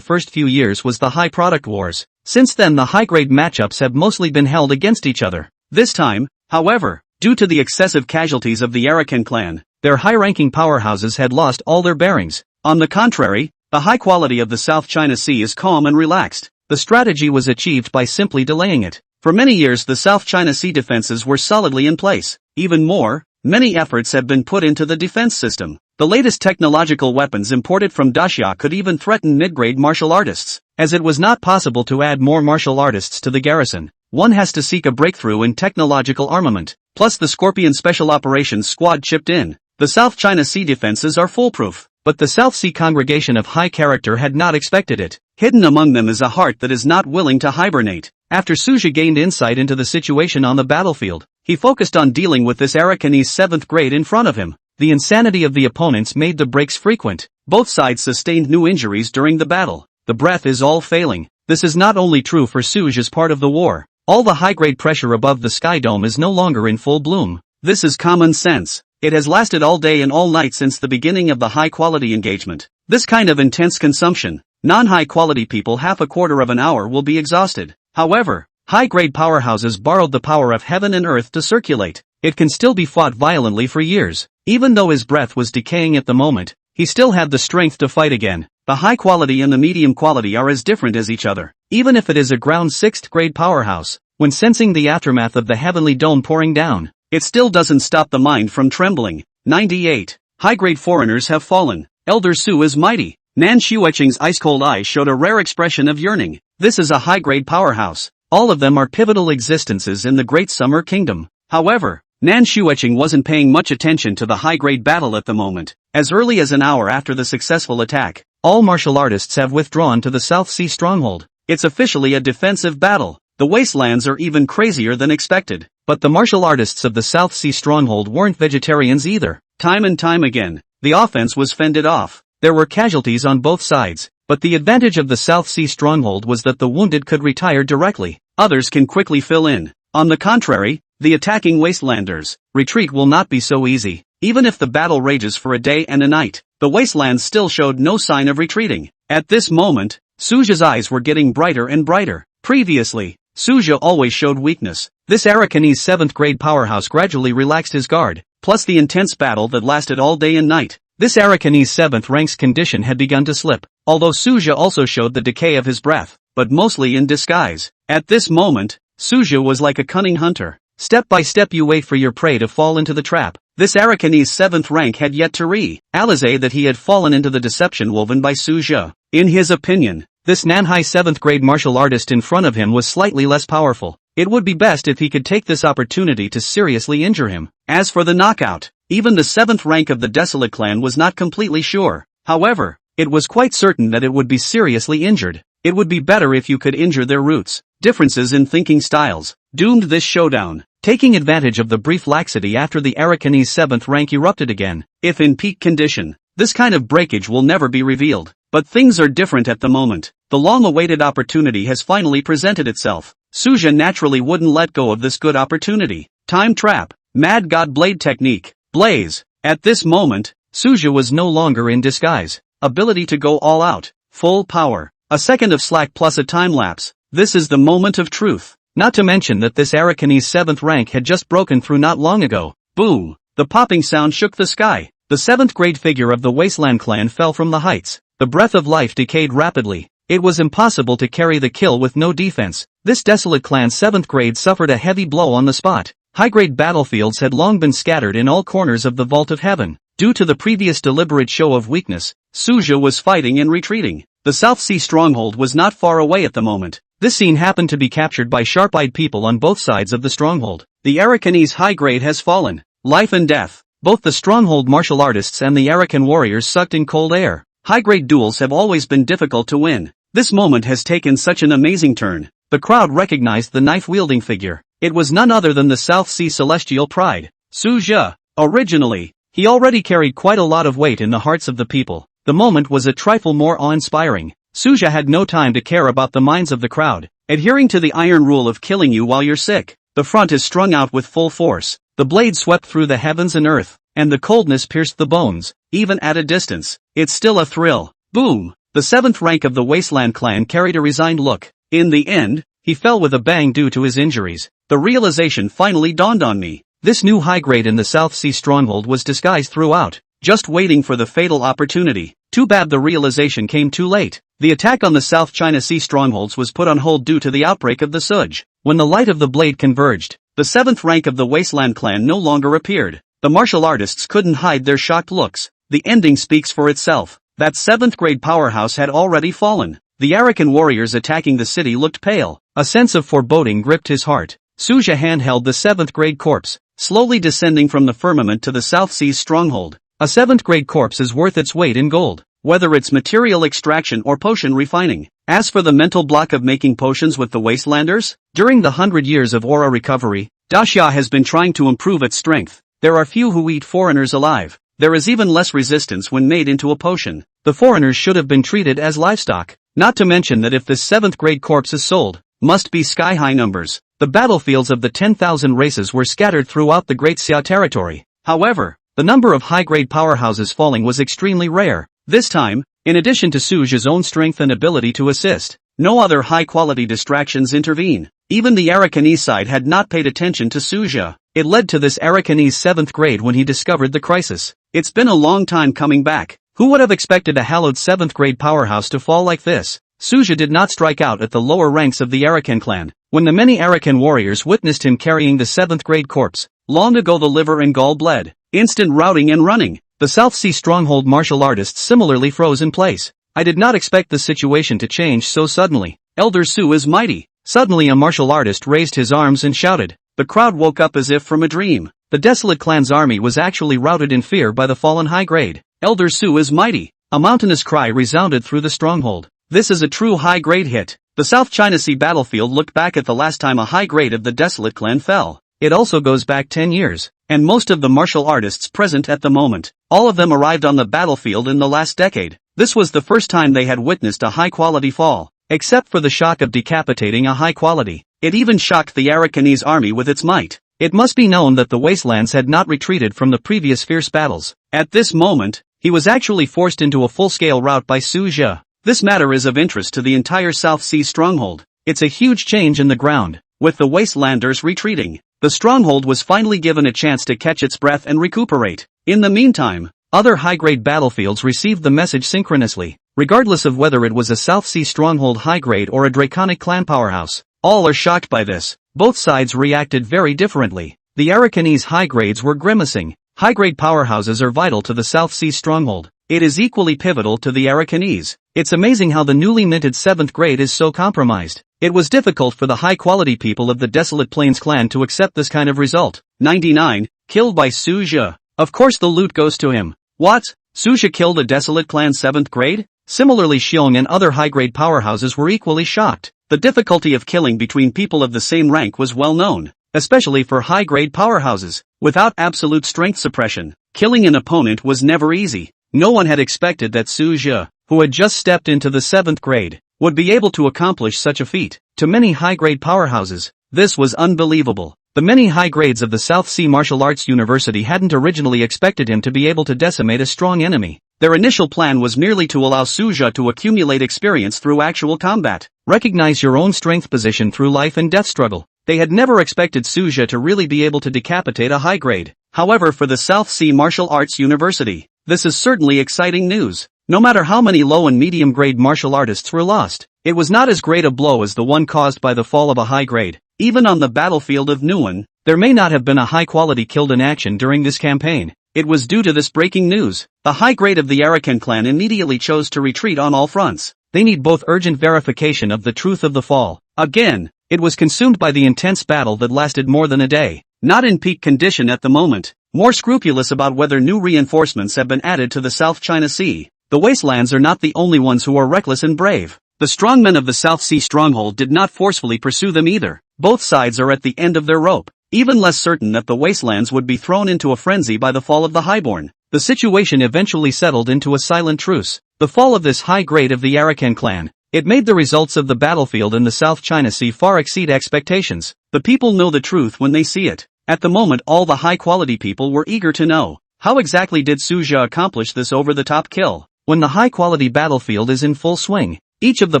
first few years was the high product wars. Since then the high-grade matchups have mostly been held against each other. This time, however, due to the excessive casualties of the Arakan clan, their high-ranking powerhouses had lost all their bearings. On the contrary, the high quality of the South China Sea is calm and relaxed. The strategy was achieved by simply delaying it. For many years the South China Sea defenses were solidly in place. Even more, many efforts have been put into the defense system. The latest technological weapons imported from Daxia could even threaten mid-grade martial artists. As it was not possible to add more martial artists to the garrison, one has to seek a breakthrough in technological armament. Plus the Scorpion Special Operations Squad chipped in. The South China Sea defenses are foolproof. But the South Sea congregation of high character had not expected it. Hidden among them is a heart that is not willing to hibernate. After Suja gained insight into the situation on the battlefield, he focused on dealing with this Arakanese 7th grade in front of him. The insanity of the opponents made the breaks frequent. Both sides sustained new injuries during the battle. The breath is all failing. This is not only true for Suj as part of the war. All the high-grade pressure above the sky dome is no longer in full bloom. This is common sense. It has lasted all day and all night since the beginning of the high-quality engagement. This kind of intense consumption, non-high-quality people half a quarter of an hour will be exhausted. However, high-grade powerhouses borrowed the power of heaven and earth to circulate. It can still be fought violently for years. Even though his breath was decaying at the moment, he still had the strength to fight again. The high quality and the medium quality are as different as each other. Even if it is a ground 6th grade powerhouse, when sensing the aftermath of the heavenly dome pouring down, it still doesn't stop the mind from trembling. 98. High-grade foreigners have fallen. Elder Su is mighty. Nan Xueqing's ice-cold eyes showed a rare expression of yearning. This is a high-grade powerhouse. All of them are pivotal existences in the Great Summer Kingdom. However, Nan Xueqing wasn't paying much attention to the high-grade battle at the moment. As early as an hour after the successful attack, all martial artists have withdrawn to the South Sea stronghold. It's officially a defensive battle. The wastelands are even crazier than expected. But the martial artists of the South Sea stronghold weren't vegetarians either. Time and time again, the offense was fended off. There were casualties on both sides, but the advantage of the South Sea stronghold was that the wounded could retire directly. Others can quickly fill in. On the contrary, the attacking wastelanders' retreat will not be so easy. Even if the battle rages for a day and a night, the wastelands still showed no sign of retreating. At this moment, Suja's eyes were getting brighter and brighter. Previously, Suja always showed weakness. This Arakanese 7th grade powerhouse gradually relaxed his guard, plus the intense battle that lasted all day and night. This Arakanese 7th rank's condition had begun to slip, although Suja also showed the decay of his breath, but mostly in disguise. At this moment, Suja was like a cunning hunter. Step by step you wait for your prey to fall into the trap. This Arakanese 7th rank had yet to realize that he had fallen into the deception woven by Suja. In his opinion, this Nanhai 7th grade martial artist in front of him was slightly less powerful. It would be best if he could take this opportunity to seriously injure him. As for the knockout, even the 7th rank of the Desolate clan was not completely sure. However, it was quite certain that it would be seriously injured. It would be better if you could injure their roots. Differences in thinking styles doomed this showdown. Taking advantage of the brief laxity after the Arakanese 7th rank erupted again. If in peak condition, this kind of breakage will never be revealed. But things are different at the moment. The long-awaited opportunity has finally presented itself. Suja naturally wouldn't let go of this good opportunity. Time trap. Mad God Blade technique. Blaze. At this moment, Suja was no longer in disguise. Ability to go all out. Full power. A second of slack plus a time lapse. This is the moment of truth. Not to mention that this Arakanese 7th rank had just broken through not long ago. Boom. The popping sound shook the sky. The 7th grade figure of the Wasteland clan fell from the heights. The breath of life decayed rapidly. It was impossible to carry the kill with no defense. This Desolate clan 7th grade suffered a heavy blow on the spot. High-grade battlefields had long been scattered in all corners of the Vault of Heaven. Due to the previous deliberate show of weakness, Suja was fighting and retreating. The South Sea stronghold was not far away at the moment. This scene happened to be captured by sharp-eyed people on both sides of the stronghold. The Arakanese high grade has fallen. Life and death. Both the stronghold martial artists and the Arakan warriors sucked in cold air. High-grade duels have always been difficult to win. This moment has taken such an amazing turn. The crowd recognized the knife-wielding figure. It was none other than the South Sea Celestial Pride, Su Jia. Originally, he already carried quite a lot of weight in the hearts of the people. The moment was a trifle more awe-inspiring. Su Jia had no time to care about the minds of the crowd. Adhering to the iron rule of killing you while you're sick, the front is strung out with full force. The blade swept through the heavens and earth, and the coldness pierced the bones. Even at a distance, it's still a thrill. Boom! The 7th rank of the Wasteland clan carried a resigned look. In the end, he fell with a bang due to his injuries. The realization finally dawned on me. This new high grade in the South Sea stronghold was disguised throughout, just waiting for the fatal opportunity. Too bad the realization came too late. The attack on the South China Sea strongholds was put on hold due to the outbreak of the Suj. When the light of the blade converged, the 7th rank of the Wasteland clan no longer appeared. The martial artists couldn't hide their shocked looks. The ending speaks for itself. That 7th grade powerhouse had already fallen. The Arakan warriors attacking the city looked pale. A sense of foreboding gripped his heart. Su Jia handheld the 7th grade corpse, slowly descending from the firmament to the South Sea's stronghold. A 7th grade corpse is worth its weight in gold, whether it's material extraction or potion refining. As for the mental block of making potions with the Wastelanders, during the 100 years of aura recovery, Daxia has been trying to improve its strength. There are few who eat foreigners alive. There is even less resistance when made into a potion. The foreigners should have been treated as livestock. Not to mention that if this 7th grade corpse is sold, must be sky-high numbers. The battlefields of the 10,000 races were scattered throughout the Great Xia territory. However, the number of high-grade powerhouses falling was extremely rare. This time, in addition to Su Jia's own strength and ability to assist, no other high-quality distractions intervene. Even the Arakanese side had not paid attention to Su Jia. It led to this Arakanese 7th grade when he discovered the crisis. It's been a long time coming back. Who would have expected a hallowed 7th grade powerhouse to fall like this? Su Jia did not strike out at the lower ranks of the Arakan clan. When the many Arakan warriors witnessed him carrying the 7th grade corpse, long ago the liver and gall bled. Instant routing and running. The South Sea stronghold martial artists similarly froze in place. I did not expect the situation to change so suddenly. Elder Su is mighty. Suddenly a martial artist raised his arms and shouted. The crowd woke up as if from a dream. The desolate clan's army was actually routed in fear by the fallen high grade. Elder Su is mighty. A mountainous cry resounded through the stronghold. This is a true high grade hit. The South China Sea battlefield looked back at the last time a high grade of the desolate clan fell. It also goes back 10 years. And most of the martial artists present at the moment, all of them arrived on the battlefield in the last decade. This was the first time they had witnessed a high-quality fall. Except for the shock of decapitating a high-quality, it even shocked the Arakanese army with its might. It must be known that the Wastelands had not retreated from the previous fierce battles. At this moment, he was actually forced into a full-scale rout by Su Jia. This matter is of interest to the entire South Sea stronghold. It's a huge change in the ground. With the Wastelanders retreating, the stronghold was finally given a chance to catch its breath and recuperate. In the meantime, other high-grade battlefields received the message synchronously. Regardless of whether it was a South Sea stronghold high-grade or a draconic clan powerhouse, all are shocked by this. Both sides reacted very differently. The Arakanese high-grades were grimacing. High-grade powerhouses are vital to the South Sea stronghold. It is equally pivotal to the Arakanese. It's amazing how the newly minted 7th grade is so compromised. It was difficult for the high-quality people of the Desolate Plains clan to accept this kind of result. 99. Killed by Su Jia. Of course the loot goes to him. What? Su Jia killed a Desolate clan 7th grade? Similarly, Xiong and other high-grade powerhouses were equally shocked. The difficulty of killing between people of the same rank was well known, especially for high-grade powerhouses. Without absolute strength suppression, killing an opponent was never easy. No one had expected that Su Jia, who had just stepped into the 7th grade, would be able to accomplish such a feat. To many high-grade powerhouses, this was unbelievable. The many high grades of the South Sea Martial Arts University hadn't originally expected him to be able to decimate a strong enemy. Their initial plan was merely to allow Su Jia to accumulate experience through actual combat. Recognize your own strength position through life and death struggle. They had never expected Su Jia to really be able to decapitate a high grade. However, for the South Sea Martial Arts University, this is certainly exciting news. No matter how many low and medium grade martial artists were lost, it was not as great a blow as the one caused by the fall of a high grade. Even on the battlefield of Nuan, there may not have been a high quality killed in action during this campaign. It was due to this breaking news. The high grade of the Arakan clan immediately chose to retreat on all fronts. They need both urgent verification of the truth of the fall, Again, it was consumed by the intense battle that lasted more than a day. Not in peak condition at the moment, more scrupulous about whether new reinforcements have been added to the South China Sea. The wastelands are not the only ones who are reckless and brave. The strongmen of the South Sea stronghold did not forcefully pursue them either. Both sides are at the end of their rope, even less certain that the wastelands would be thrown into a frenzy by the fall of the Highborn. The situation eventually settled into a silent truce. The fall of this high grade of the Arakan clan, it made the results of the battlefield in the South China Sea far exceed expectations. The people know the truth when they see it. At the moment all the high-quality people were eager to know, how exactly did Suja accomplish this over-the-top kill? When the high-quality battlefield is in full swing, each of the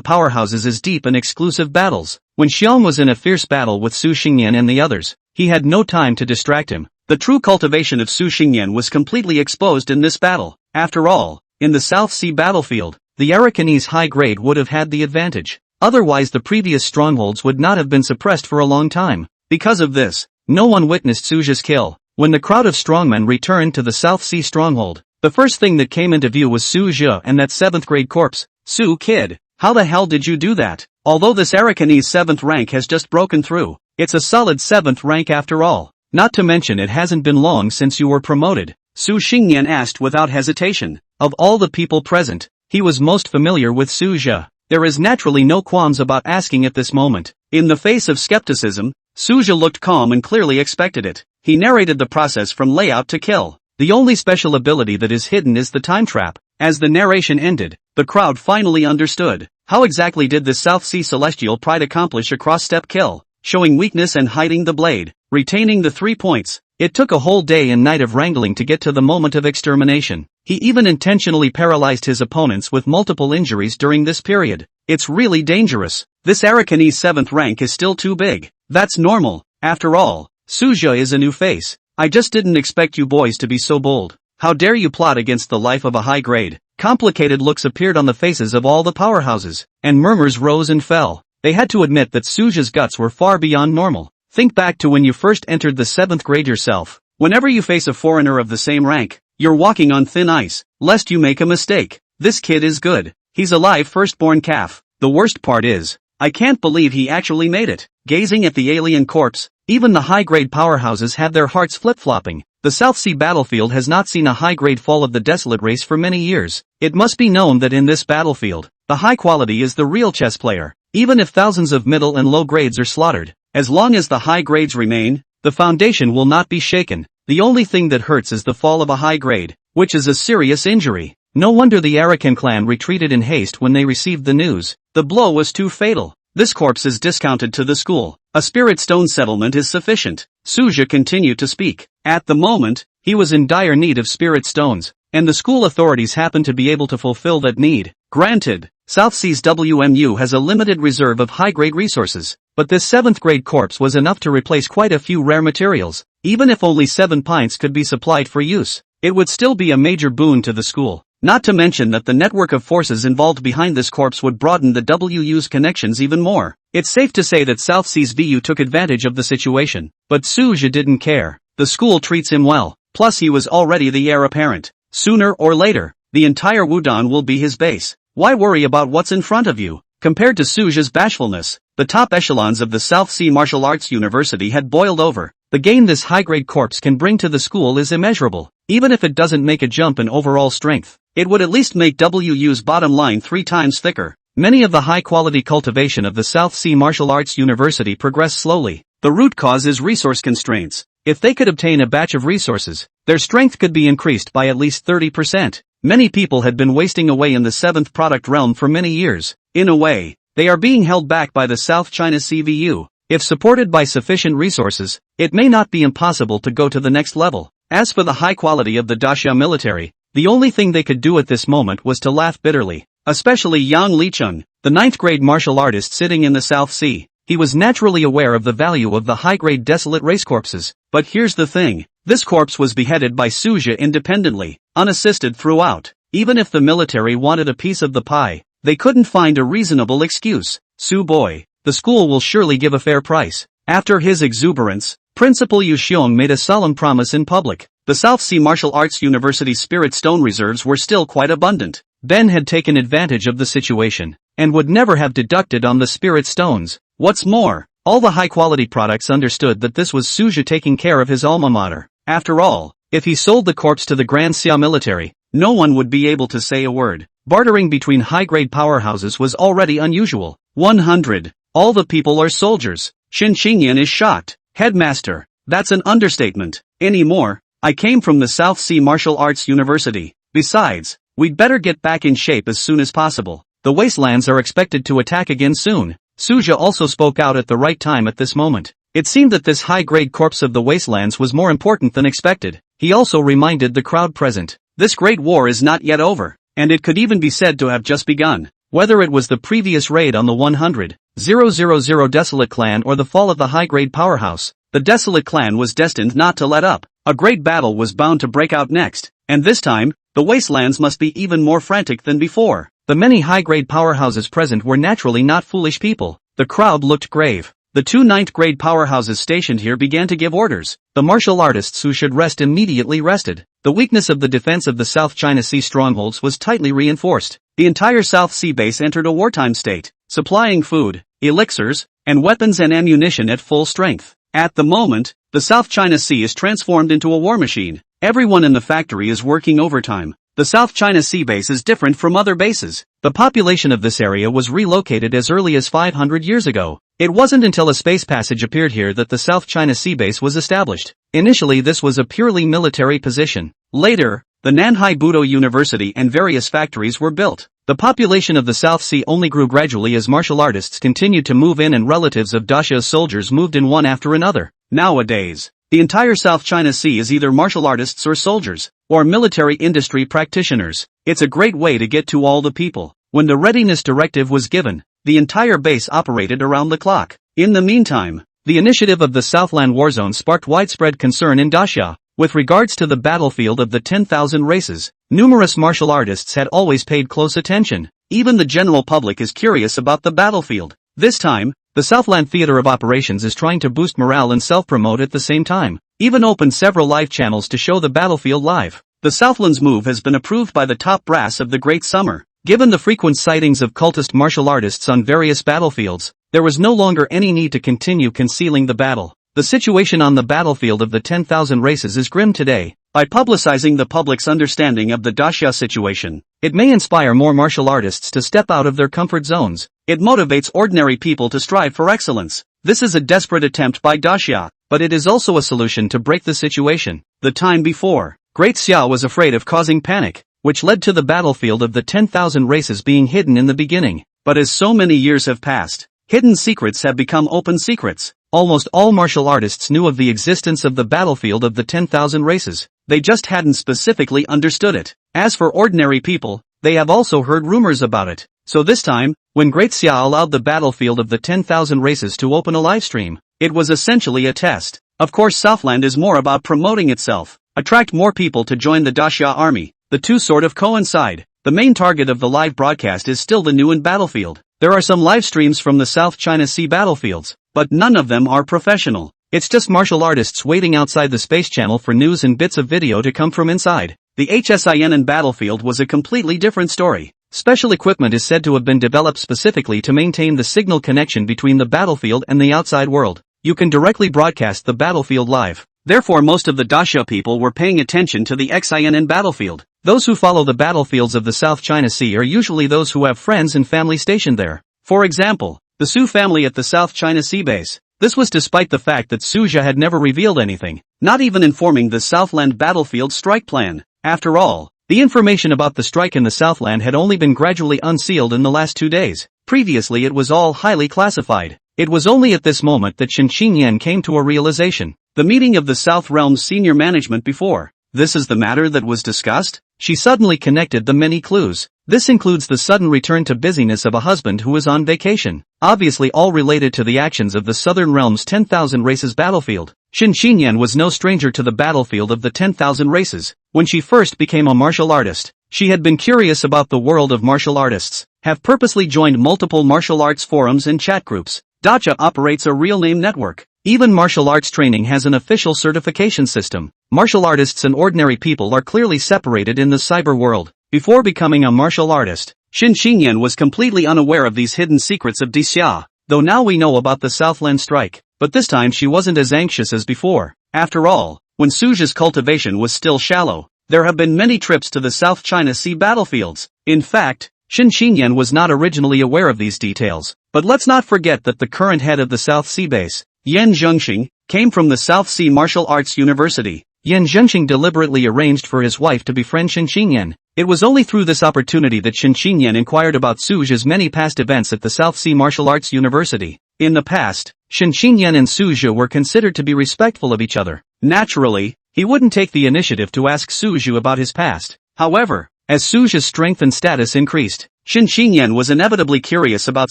powerhouses is deep in exclusive battles. When Xiong was in a fierce battle with Su Xingyan and the others, he had no time to distract him. The true cultivation of Su Xingyan was completely exposed in this battle. After all, in the South Sea battlefield, the Arakanese high grade would have had the advantage. Otherwise the previous strongholds would not have been suppressed for a long time. Because of this, no one witnessed Suja's kill. When the crowd of strongmen returned to the South Sea stronghold, the first thing that came into view was Suja and that 7th grade corpse. Su kid, how the hell did you do that? Although this Arakanese 7th rank has just broken through, it's a solid 7th rank after all. Not to mention it hasn't been long since you were promoted. Su Xingyan asked without hesitation. Of all the people present, he was most familiar with Suja. There is naturally no qualms about asking at this moment. In the face of skepticism, Suja looked calm and clearly expected it. He narrated the process from layout to kill. The only special ability that is hidden is the time trap. As the narration ended, the crowd finally understood. How exactly did this South Sea Celestial Pride accomplish a cross-step kill? Showing weakness and hiding the blade, retaining the 3 points. It took a whole day and night of wrangling to get to the moment of extermination. He even intentionally paralyzed his opponents with multiple injuries during this period. It's really dangerous. This Arakanese 7th rank is still too big. That's normal. After all, Suja is a new face. I just didn't expect you boys to be so bold. How dare you plot against the life of a high grade? Complicated looks appeared on the faces of all the powerhouses, and murmurs rose and fell. They had to admit that Suja's guts were far beyond normal. Think back to when you first entered the 7th grade yourself. Whenever you face a foreigner of the same rank, you're walking on thin ice, lest you make a mistake. This kid is good. He's a live firstborn calf. The worst part is, I can't believe he actually made it. Gazing at the alien corpse, even the high-grade powerhouses had their hearts flip-flopping. The South Sea battlefield has not seen a high-grade fall of the desolate race for many years. It must be known that in this battlefield, the high quality is the real chess player. Even if thousands of middle and low grades are slaughtered, as long as the high grades remain, the foundation will not be shaken. The only thing that hurts is the fall of a high grade, which is a serious injury. No wonder the Arakan clan retreated in haste when they received the news. The blow was too fatal. This corpse is discounted to the school. A spirit stone settlement is sufficient. Suja continued to speak. At the moment, he was in dire need of spirit stones, and the school authorities happened to be able to fulfill that need. Granted, South Sea's WMU has a limited reserve of high-grade resources, but this 7th grade corpse was enough to replace quite a few rare materials. Even if only 7 pints could be supplied for use, it would still be a major boon to the school. Not to mention that the network of forces involved behind this corpse would broaden the WU's connections even more. It's safe to say that South Sea's VU took advantage of the situation, but Suja didn't care. The school treats him well, plus he was already the heir apparent. Sooner or later, the entire Wudong will be his base. Why worry about what's in front of you? Compared to Suja's bashfulness, the top echelons of the South Sea Martial Arts University had boiled over. The gain this high-grade corpse can bring to the school is immeasurable. Even if it doesn't make a jump in overall strength, it would at least make WU's bottom line 3 times thicker. Many of the high-quality cultivation of the South Sea Martial Arts University progress slowly. The root cause is resource constraints. If they could obtain a batch of resources, their strength could be increased by at least 30%. Many people had been wasting away in the 7th product realm for many years. In a way, they are being held back by the South China CVU. If supported by sufficient resources, it may not be impossible to go to the next level. As for the high quality of the Daxia military, the only thing they could do at this moment was to laugh bitterly. Especially Yang Licheng, the 9th grade martial artist sitting in the South Sea. He was naturally aware of the value of the high-grade desolate race corpses. But here's the thing. This corpse was beheaded by Suja independently, unassisted throughout. Even if the military wanted a piece of the pie, they couldn't find a reasonable excuse. Su boy, the school will surely give a fair price. After his exuberance, Principal Yu Xiong made a solemn promise in public. The South Sea Martial Arts University's spirit stone reserves were still quite abundant. Ben had taken advantage of the situation, and would never have deducted on the spirit stones. What's more, all the high-quality products understood that this was Suja taking care of his alma mater. After all, if he sold the corpse to the Grand Xia military, no one would be able to say a word. Bartering between high-grade powerhouses was already unusual. 100. All the people are soldiers. Shin Xingyan is shocked. Headmaster, that's an understatement. Anymore, I came from the South Sea Martial Arts University. Besides, we'd better get back in shape as soon as possible. The wastelands are expected to attack again soon. Suja also spoke out at the right time at this moment. It seemed that this high-grade corpse of the wastelands was more important than expected. He also reminded the crowd present, this great war is not yet over, and it could even be said to have just begun. Whether it was the previous raid on the 100,000 Desolate clan or the fall of the high-grade powerhouse, the Desolate clan was destined not to let up. A great battle was bound to break out next, and this time, the wastelands must be even more frantic than before. The many high-grade powerhouses present were naturally not foolish people. The crowd looked grave. The two 9th-grade powerhouses stationed here began to give orders. The martial artists who should rest immediately rested. The weakness of the defense of the South China Sea strongholds was tightly reinforced. The entire South Sea base entered a wartime state, supplying food, elixirs, and weapons and ammunition at full strength. At the moment, the South China Sea is transformed into a war machine. Everyone in the factory is working overtime. The South China Sea base is different from other bases. The population of this area was relocated as early as 500 years ago. It wasn't until a space passage appeared here that the South China Sea base was established. Initially this was a purely military position. Later, the Nanhai Budo University and various factories were built. The population of the South Sea only grew gradually as martial artists continued to move in and relatives of Dacia's soldiers moved in one after another. Nowadays, the entire South China Sea is either martial artists or soldiers, or military industry practitioners. It's a great way to get to all the people. When the readiness directive was given, the entire base operated around the clock. In the meantime, the initiative of the Southland Warzone sparked widespread concern in Dacia. With regards to the battlefield of the 10,000 races, numerous martial artists had always paid close attention. Even the general public is curious about the battlefield. This time, the Southland Theater of Operations is trying to boost morale and self-promote at the same time. Even opened several live channels to show the battlefield live. The Southland's move has been approved by the top brass of the Great Summer. Given the frequent sightings of cultist martial artists on various battlefields, there was no longer any need to continue concealing the battle. The situation on the battlefield of the 10,000 races is grim today. By publicizing the public's understanding of the Dacia situation, it may inspire more martial artists to step out of their comfort zones. It motivates ordinary people to strive for excellence. This is a desperate attempt by Dacia, but it is also a solution to break the situation. The time before, Great Xia was afraid of causing panic, which led to the battlefield of the 10,000 races being hidden in the beginning. But as so many years have passed, hidden secrets have become open secrets. Almost all martial artists knew of the existence of the battlefield of the 10,000 races. They just hadn't specifically understood it. As for ordinary people, they have also heard rumors about it. So this time, when Great Xia allowed the battlefield of the 10,000 races to open a livestream, it was essentially a test. Of course, Southland is more about promoting itself, attract more people to join the Dacia army. The two sort of coincide. The main target of the live broadcast is still the Nguyen battlefield. There are some live streams from the South China Sea battlefields, but none of them are professional. It's just martial artists waiting outside the space channel for news and bits of video to come from inside. The HSIN battlefield was a completely different story. Special equipment is said to have been developed specifically to maintain the signal connection between the battlefield and the outside world. You can directly broadcast the battlefield live. Therefore most of the Dacia people were paying attention to the XINN battlefield. Those who follow the battlefields of the South China Sea are usually those who have friends and family stationed there. For example, the Su family at the South China Sea base. This was despite the fact that Suja had never revealed anything, not even informing the Southland battlefield strike plan. After all, the information about the strike in the Southland had only been gradually unsealed in the last 2 days. Previously it was all highly classified. It was only at this moment that Shin Xingyan came to a realization. The meeting of the South Realm's senior management before. This is the matter that was discussed? She suddenly connected the many clues. This includes the sudden return to busyness of a husband who is on vacation. Obviously all related to the actions of the Southern Realm's 10,000 races battlefield. Shin Xingyan was no stranger to the battlefield of the 10,000 races. When she first became a martial artist, she had been curious about the world of martial artists, have purposely joined multiple martial arts forums and chat groups. Dacia operates a real-name network. Even martial arts training has an official certification system. Martial artists and ordinary people are clearly separated in the cyber world. Before becoming a martial artist, Shin Xingyan was completely unaware of these hidden secrets of Dacia. though now we know about the Southland strike. But this time she wasn't as anxious as before. After all, when Suja's cultivation was still shallow, there have been many trips to the South China Sea battlefields. In fact, Shin Xinyan was not originally aware of these details. But let's not forget that the current head of the South Sea base, Yan Zhengxing, came from the South Sea Martial Arts University. Yan Zhengxing deliberately arranged for his wife to befriend Shin Xinyan. It was only through this opportunity that Shin Xinyan inquired about Suja's many past events at the South Sea Martial Arts University. In the past, Shin Xinyan and Suja were considered to be respectful of each other. Naturally, he wouldn't take the initiative to ask Suja about his past. However, as Suja's strength and status increased, Shin Xinyan was inevitably curious about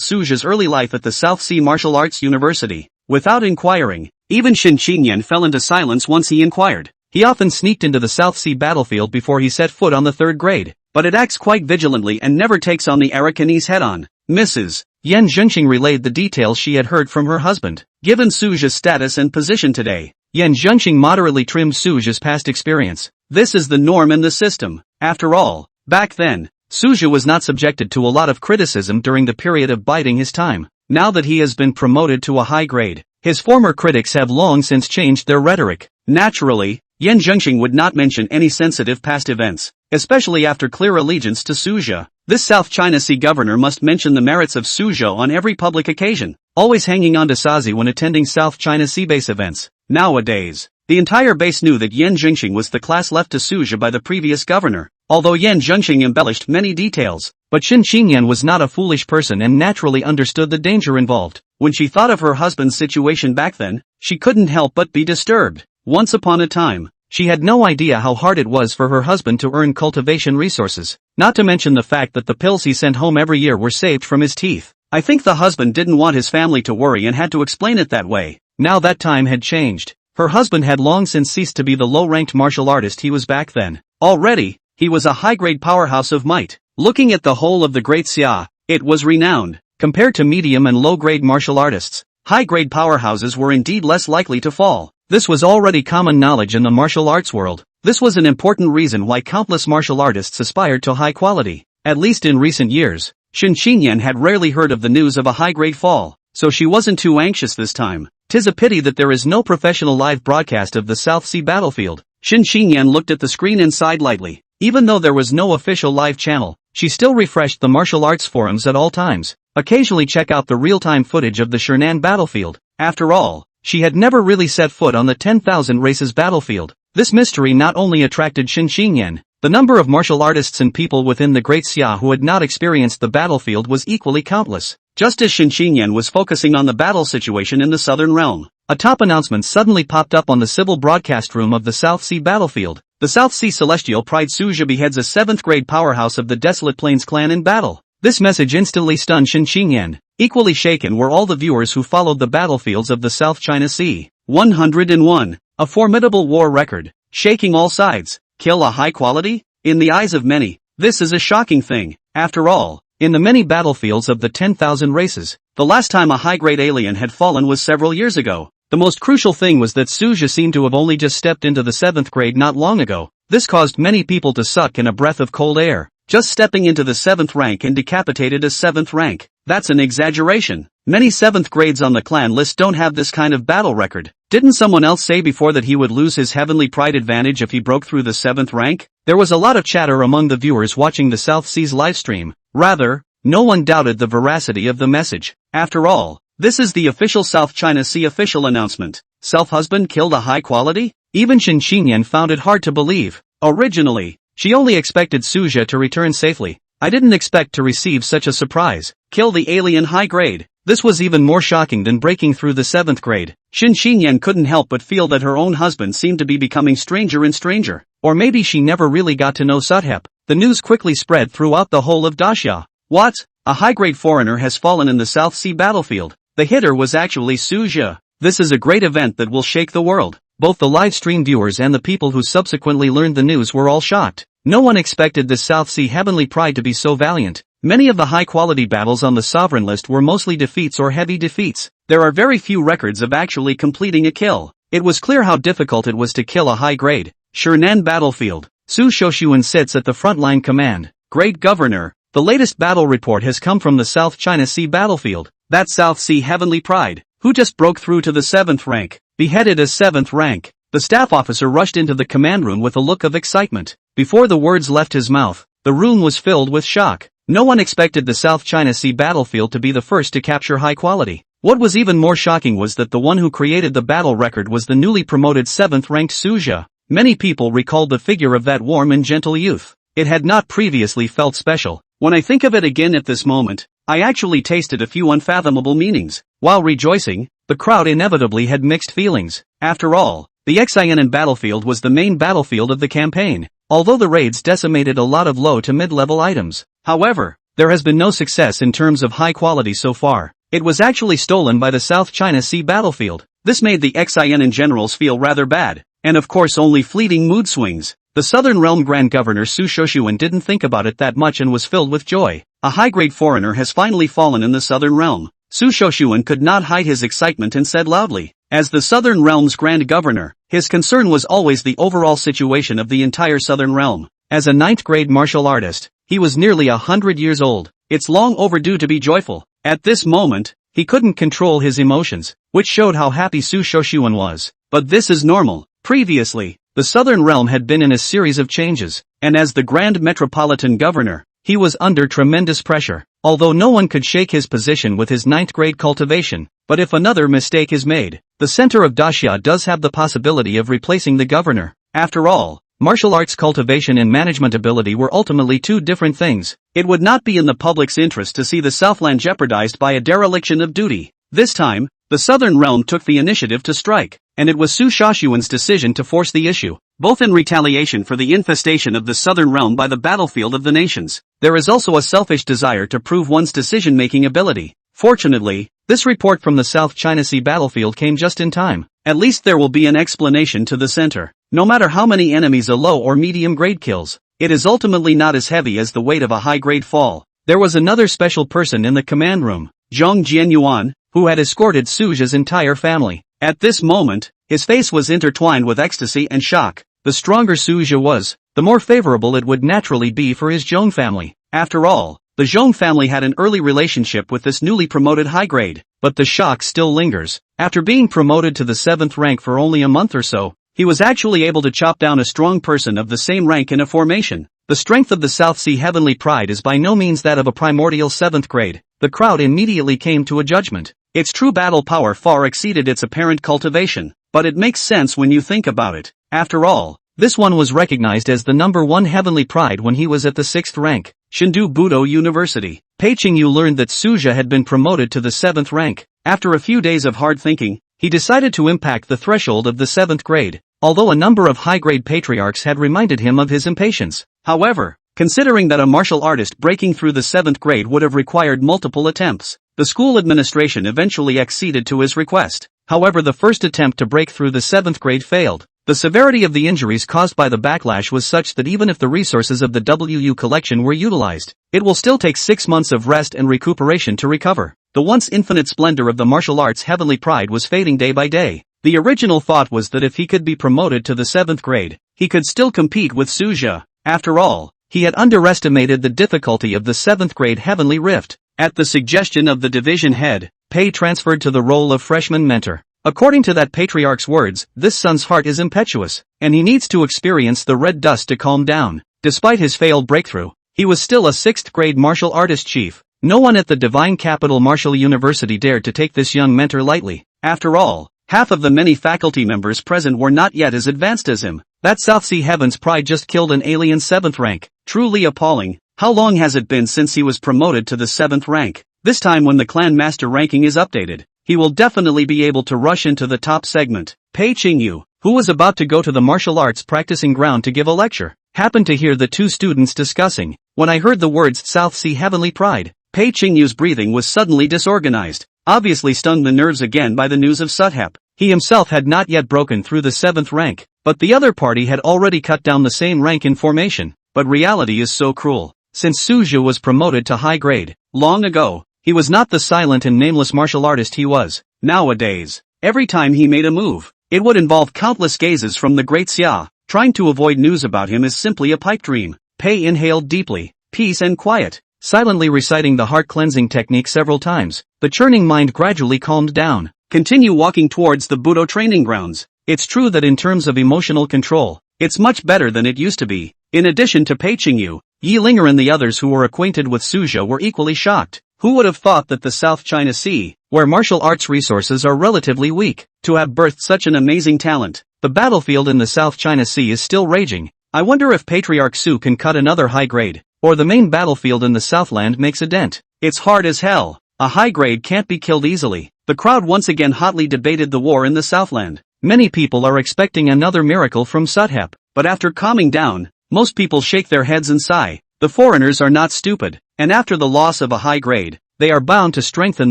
Suja's early life at the South Sea Martial Arts University. Without inquiring, even Shin Xinyan fell into silence once he inquired. He often sneaked into the South Sea battlefield before he set foot on the third grade, but it acts quite vigilantly and never takes on the Arakanese head-on. Mrs. Yan Zhengxing relayed the details she had heard from her husband. Given Suja's status and position today, Yan Zhengxing moderately trimmed Suja's past experience. This is the norm in the system. After all, back then, Suja was not subjected to a lot of criticism during the period of biding his time. Now that he has been promoted to a high grade, his former critics have long since changed their rhetoric. Naturally, Yan Zhengxing would not mention any sensitive past events, especially after clear allegiance to Suja. This South China Sea governor must mention the merits of Suja on every public occasion, always hanging on to Sazi when attending South China Sea base events. Nowadays, the entire base knew that Yan Zhengxing was the class left to Suja by the previous governor, although Yan Zhengxing embellished many details. But Shin Xinyan was not a foolish person and naturally understood the danger involved. When she thought of her husband's situation back then, she couldn't help but be disturbed. Once upon a time, she had no idea how hard it was for her husband to earn cultivation resources, not to mention the fact that the pills he sent home every year were saved from his teeth. I think the husband didn't want his family to worry and had to explain it that way. Now that time had changed. Her husband had long since ceased to be the low-ranked martial artist he was back then. Already, he was a high-grade powerhouse of might. Looking at the whole of the Great Xia, it was renowned. Compared to medium and low-grade martial artists, high-grade powerhouses were indeed less likely to fall. This was already common knowledge in the martial arts world. This was an important reason why countless martial artists aspired to high quality. At least in recent years, Shin Xinyan had rarely heard of the news of a high-grade fall, so she wasn't too anxious this time. "'Tis a pity that there is no professional live broadcast of the South Sea battlefield." Shin Xinyan looked at the screen and sighed lightly. Even though there was no official live channel, she still refreshed the martial arts forums at all times. Occasionally check out the real-time footage of the Shernan battlefield. After all, she had never really set foot on the 10,000 races battlefield. This mystery not only attracted Shin Xinyan, the number of martial artists and people within the Great Xia who had not experienced the battlefield was equally countless. Just as Shin Xinyan was focusing on the battle situation in the southern realm, a top announcement suddenly popped up on the civil broadcast room of the South Sea battlefield. The South Sea Celestial Pride Suja beheads a 7th grade powerhouse of the Desolate Plains clan in battle. This message instantly stunned Shin Xinyan. Equally shaken were all the viewers who followed the battlefields of the South China Sea. 101. A formidable war record, shaking all sides. Kill a high quality? In the eyes of many, this is a shocking thing. After all, in the many battlefields of the 10,000 races, the last time a high-grade alien had fallen was several years ago. The most crucial thing was that Suja seemed to have only just stepped into the 7th grade not long ago. This caused many people to suck in a breath of cold air. Just stepping into the 7th rank and decapitated a 7th rank. That's an exaggeration. Many 7th grades on the clan list don't have this kind of battle record. Didn't someone else say before that he would lose his heavenly pride advantage if he broke through the 7th rank? There was a lot of chatter among the viewers watching the South Seas livestream. Rather, no one doubted the veracity of the message. After all, this is the official South China Sea official announcement. Self-husband killed a high quality? Even Shin Xinyan found it hard to believe. Originally, she only expected Suja to return safely. I didn't expect to receive such a surprise. Kill the alien high grade. This was even more shocking than breaking through the 7th grade. Shin Xinyan couldn't help but feel that her own husband seemed to be becoming stranger and stranger. Or maybe she never really got to know Suthep. The news quickly spread throughout the whole of Daxia. What? A high-grade foreigner has fallen in the South Sea battlefield. The hitter was actually Suja. This is a great event that will shake the world. Both the live stream viewers and the people who subsequently learned the news were all shocked. No one expected this South Sea heavenly pride to be so valiant. Many of the high-quality battles on the sovereign list were mostly defeats or heavy defeats. There are very few records of actually completing a kill. It was clear how difficult it was to kill a high-grade Shernan battlefield. Su Shoshuan sits at the frontline command. Great Governor, the latest battle report has come from the South China Sea battlefield. That South Sea Heavenly Pride, who just broke through to the 7th rank, beheaded as 7th rank. The staff officer rushed into the command room with a look of excitement. Before the words left his mouth, the room was filled with shock. No one expected the South China Sea battlefield to be the first to capture high quality. What was even more shocking was that the one who created the battle record was the newly promoted 7th ranked Su Jia. Many people recalled the figure of that warm and gentle youth. It had not previously felt special. When I think of it again at this moment, I actually tasted a few unfathomable meanings. While rejoicing, the crowd inevitably had mixed feelings. After all, the Xianan battlefield was the main battlefield of the campaign, although the raids decimated a lot of low to mid-level items. However, there has been no success in terms of high quality so far. It was actually stolen by the South China Sea battlefield. This made the Xianan generals feel rather bad, and of course only fleeting mood swings. The Southern Realm Grand Governor Su Shoshuan didn't think about it that much and was filled with joy. A high-grade foreigner has finally fallen in the Southern Realm. Su Shoshuan could not hide his excitement and said loudly, as the Southern Realm's Grand Governor, his concern was always the overall situation of the entire Southern Realm. As a 9th-grade martial artist, he was nearly 100 years old. It's long overdue to be joyful. At this moment, he couldn't control his emotions, which showed how happy Su Shoshuan was. But this is normal. Previously, the Southern Realm had been in a series of changes, and as the Grand Metropolitan Governor, he was under tremendous pressure. Although no one could shake his position with his 9th grade cultivation, but if another mistake is made, the center of Daxia does have the possibility of replacing the governor. After all, martial arts cultivation and management ability were ultimately two different things. It would not be in the public's interest to see the Southland jeopardized by a dereliction of duty. This time, the Southern Realm took the initiative to strike, and it was Su Shoshuan's decision to force the issue, both in retaliation for the infestation of the Southern Realm by the battlefield of the nations. There is also a selfish desire to prove one's decision-making ability. Fortunately, this report from the South China Sea battlefield came just in time. At least there will be an explanation to the center. No matter how many enemies a low or medium grade kills, it is ultimately not as heavy as the weight of a high grade fall. There was another special person in the command room, Zhong Jianyuan, who had escorted Su Jia's entire family. At this moment, his face was intertwined with ecstasy and shock. The stronger Su Jia was, the more favorable it would naturally be for his Zhong family. After all, the Zhong family had an early relationship with this newly promoted high grade, but the shock still lingers. After being promoted to the 7th rank for only a month or so, he was actually able to chop down a strong person of the same rank in a formation. The strength of the South Sea Heavenly Pride is by no means that of a primordial 7th grade. The crowd immediately came to a judgment. Its true battle power far exceeded its apparent cultivation, but it makes sense when you think about it. After all, this one was recognized as the #1 Heavenly Pride when he was at the 6th rank. Shindu Budo University. Pei Qingyu learned that Su Jia had been promoted to the 7th rank. After a few days of hard thinking, he decided to impact the threshold of the 7th grade, although a number of high-grade patriarchs had reminded him of his impatience. However, considering that a martial artist breaking through the 7th grade would have required multiple attempts, the school administration eventually acceded to his request. However, the first attempt to break through the 7th grade failed. The severity of the injuries caused by the backlash was such that even if the resources of the WU collection were utilized, it will still take 6 months of rest and recuperation to recover. The once infinite splendor of the martial arts Heavenly Pride was fading day by day. The original thought was that if he could be promoted to the 7th grade, he could still compete with Su Jia. After all, he had underestimated the difficulty of the 7th grade Heavenly Rift. At the suggestion of the division head, Pei transferred to the role of freshman mentor. According to that patriarch's words, this son's heart is impetuous, and he needs to experience the red dust to calm down. Despite his failed breakthrough, he was still a 6th grade martial artist chief. No one at the Divine Capital Martial University dared to take this young mentor lightly. After all, half of the many faculty members present were not yet as advanced as him. That South Sea Heaven's Pride just killed an alien 7th rank. Truly appalling. How long has it been since he was promoted to the 7th rank? This time when the clan master ranking is updated, he will definitely be able to rush into the top segment. Pei Qingyu, who was about to go to the martial arts practicing ground to give a lecture, happened to hear the two students discussing. When I heard the words South Sea Heavenly Pride, Pei Qingyu's breathing was suddenly disorganized, obviously stung the nerves again by the news of Suthep. He himself had not yet broken through the 7th rank, but the other party had already cut down the same rank in formation. But reality is so cruel. Since Su Jia was promoted to high grade, long ago, he was not the silent and nameless martial artist he was. Nowadays, every time he made a move, it would involve countless gazes from the great Xia. Trying to avoid news about him is simply a pipe dream. Pei inhaled deeply. Peace and quiet. silently reciting the heart-cleansing technique several times. The churning mind gradually calmed down. Continue walking towards the Budo training grounds. It's true that in terms of emotional control, it's much better than it used to be. In addition to Pei Qingyu, Yi Linger and the others who were acquainted with Suja were equally shocked. Who would have thought that the South China Sea, where martial arts resources are relatively weak, to have birthed such an amazing talent? The battlefield in the South China Sea is still raging. I wonder if Patriarch Su can cut another high grade, or the main battlefield in the Southland makes a dent. It's hard as hell. A high grade can't be killed easily. The crowd once again hotly debated the war in the Southland. Many people are expecting another miracle from Suthep, but after calming down, most people shake their heads and sigh. The foreigners are not stupid, and after the loss of a high grade, they are bound to strengthen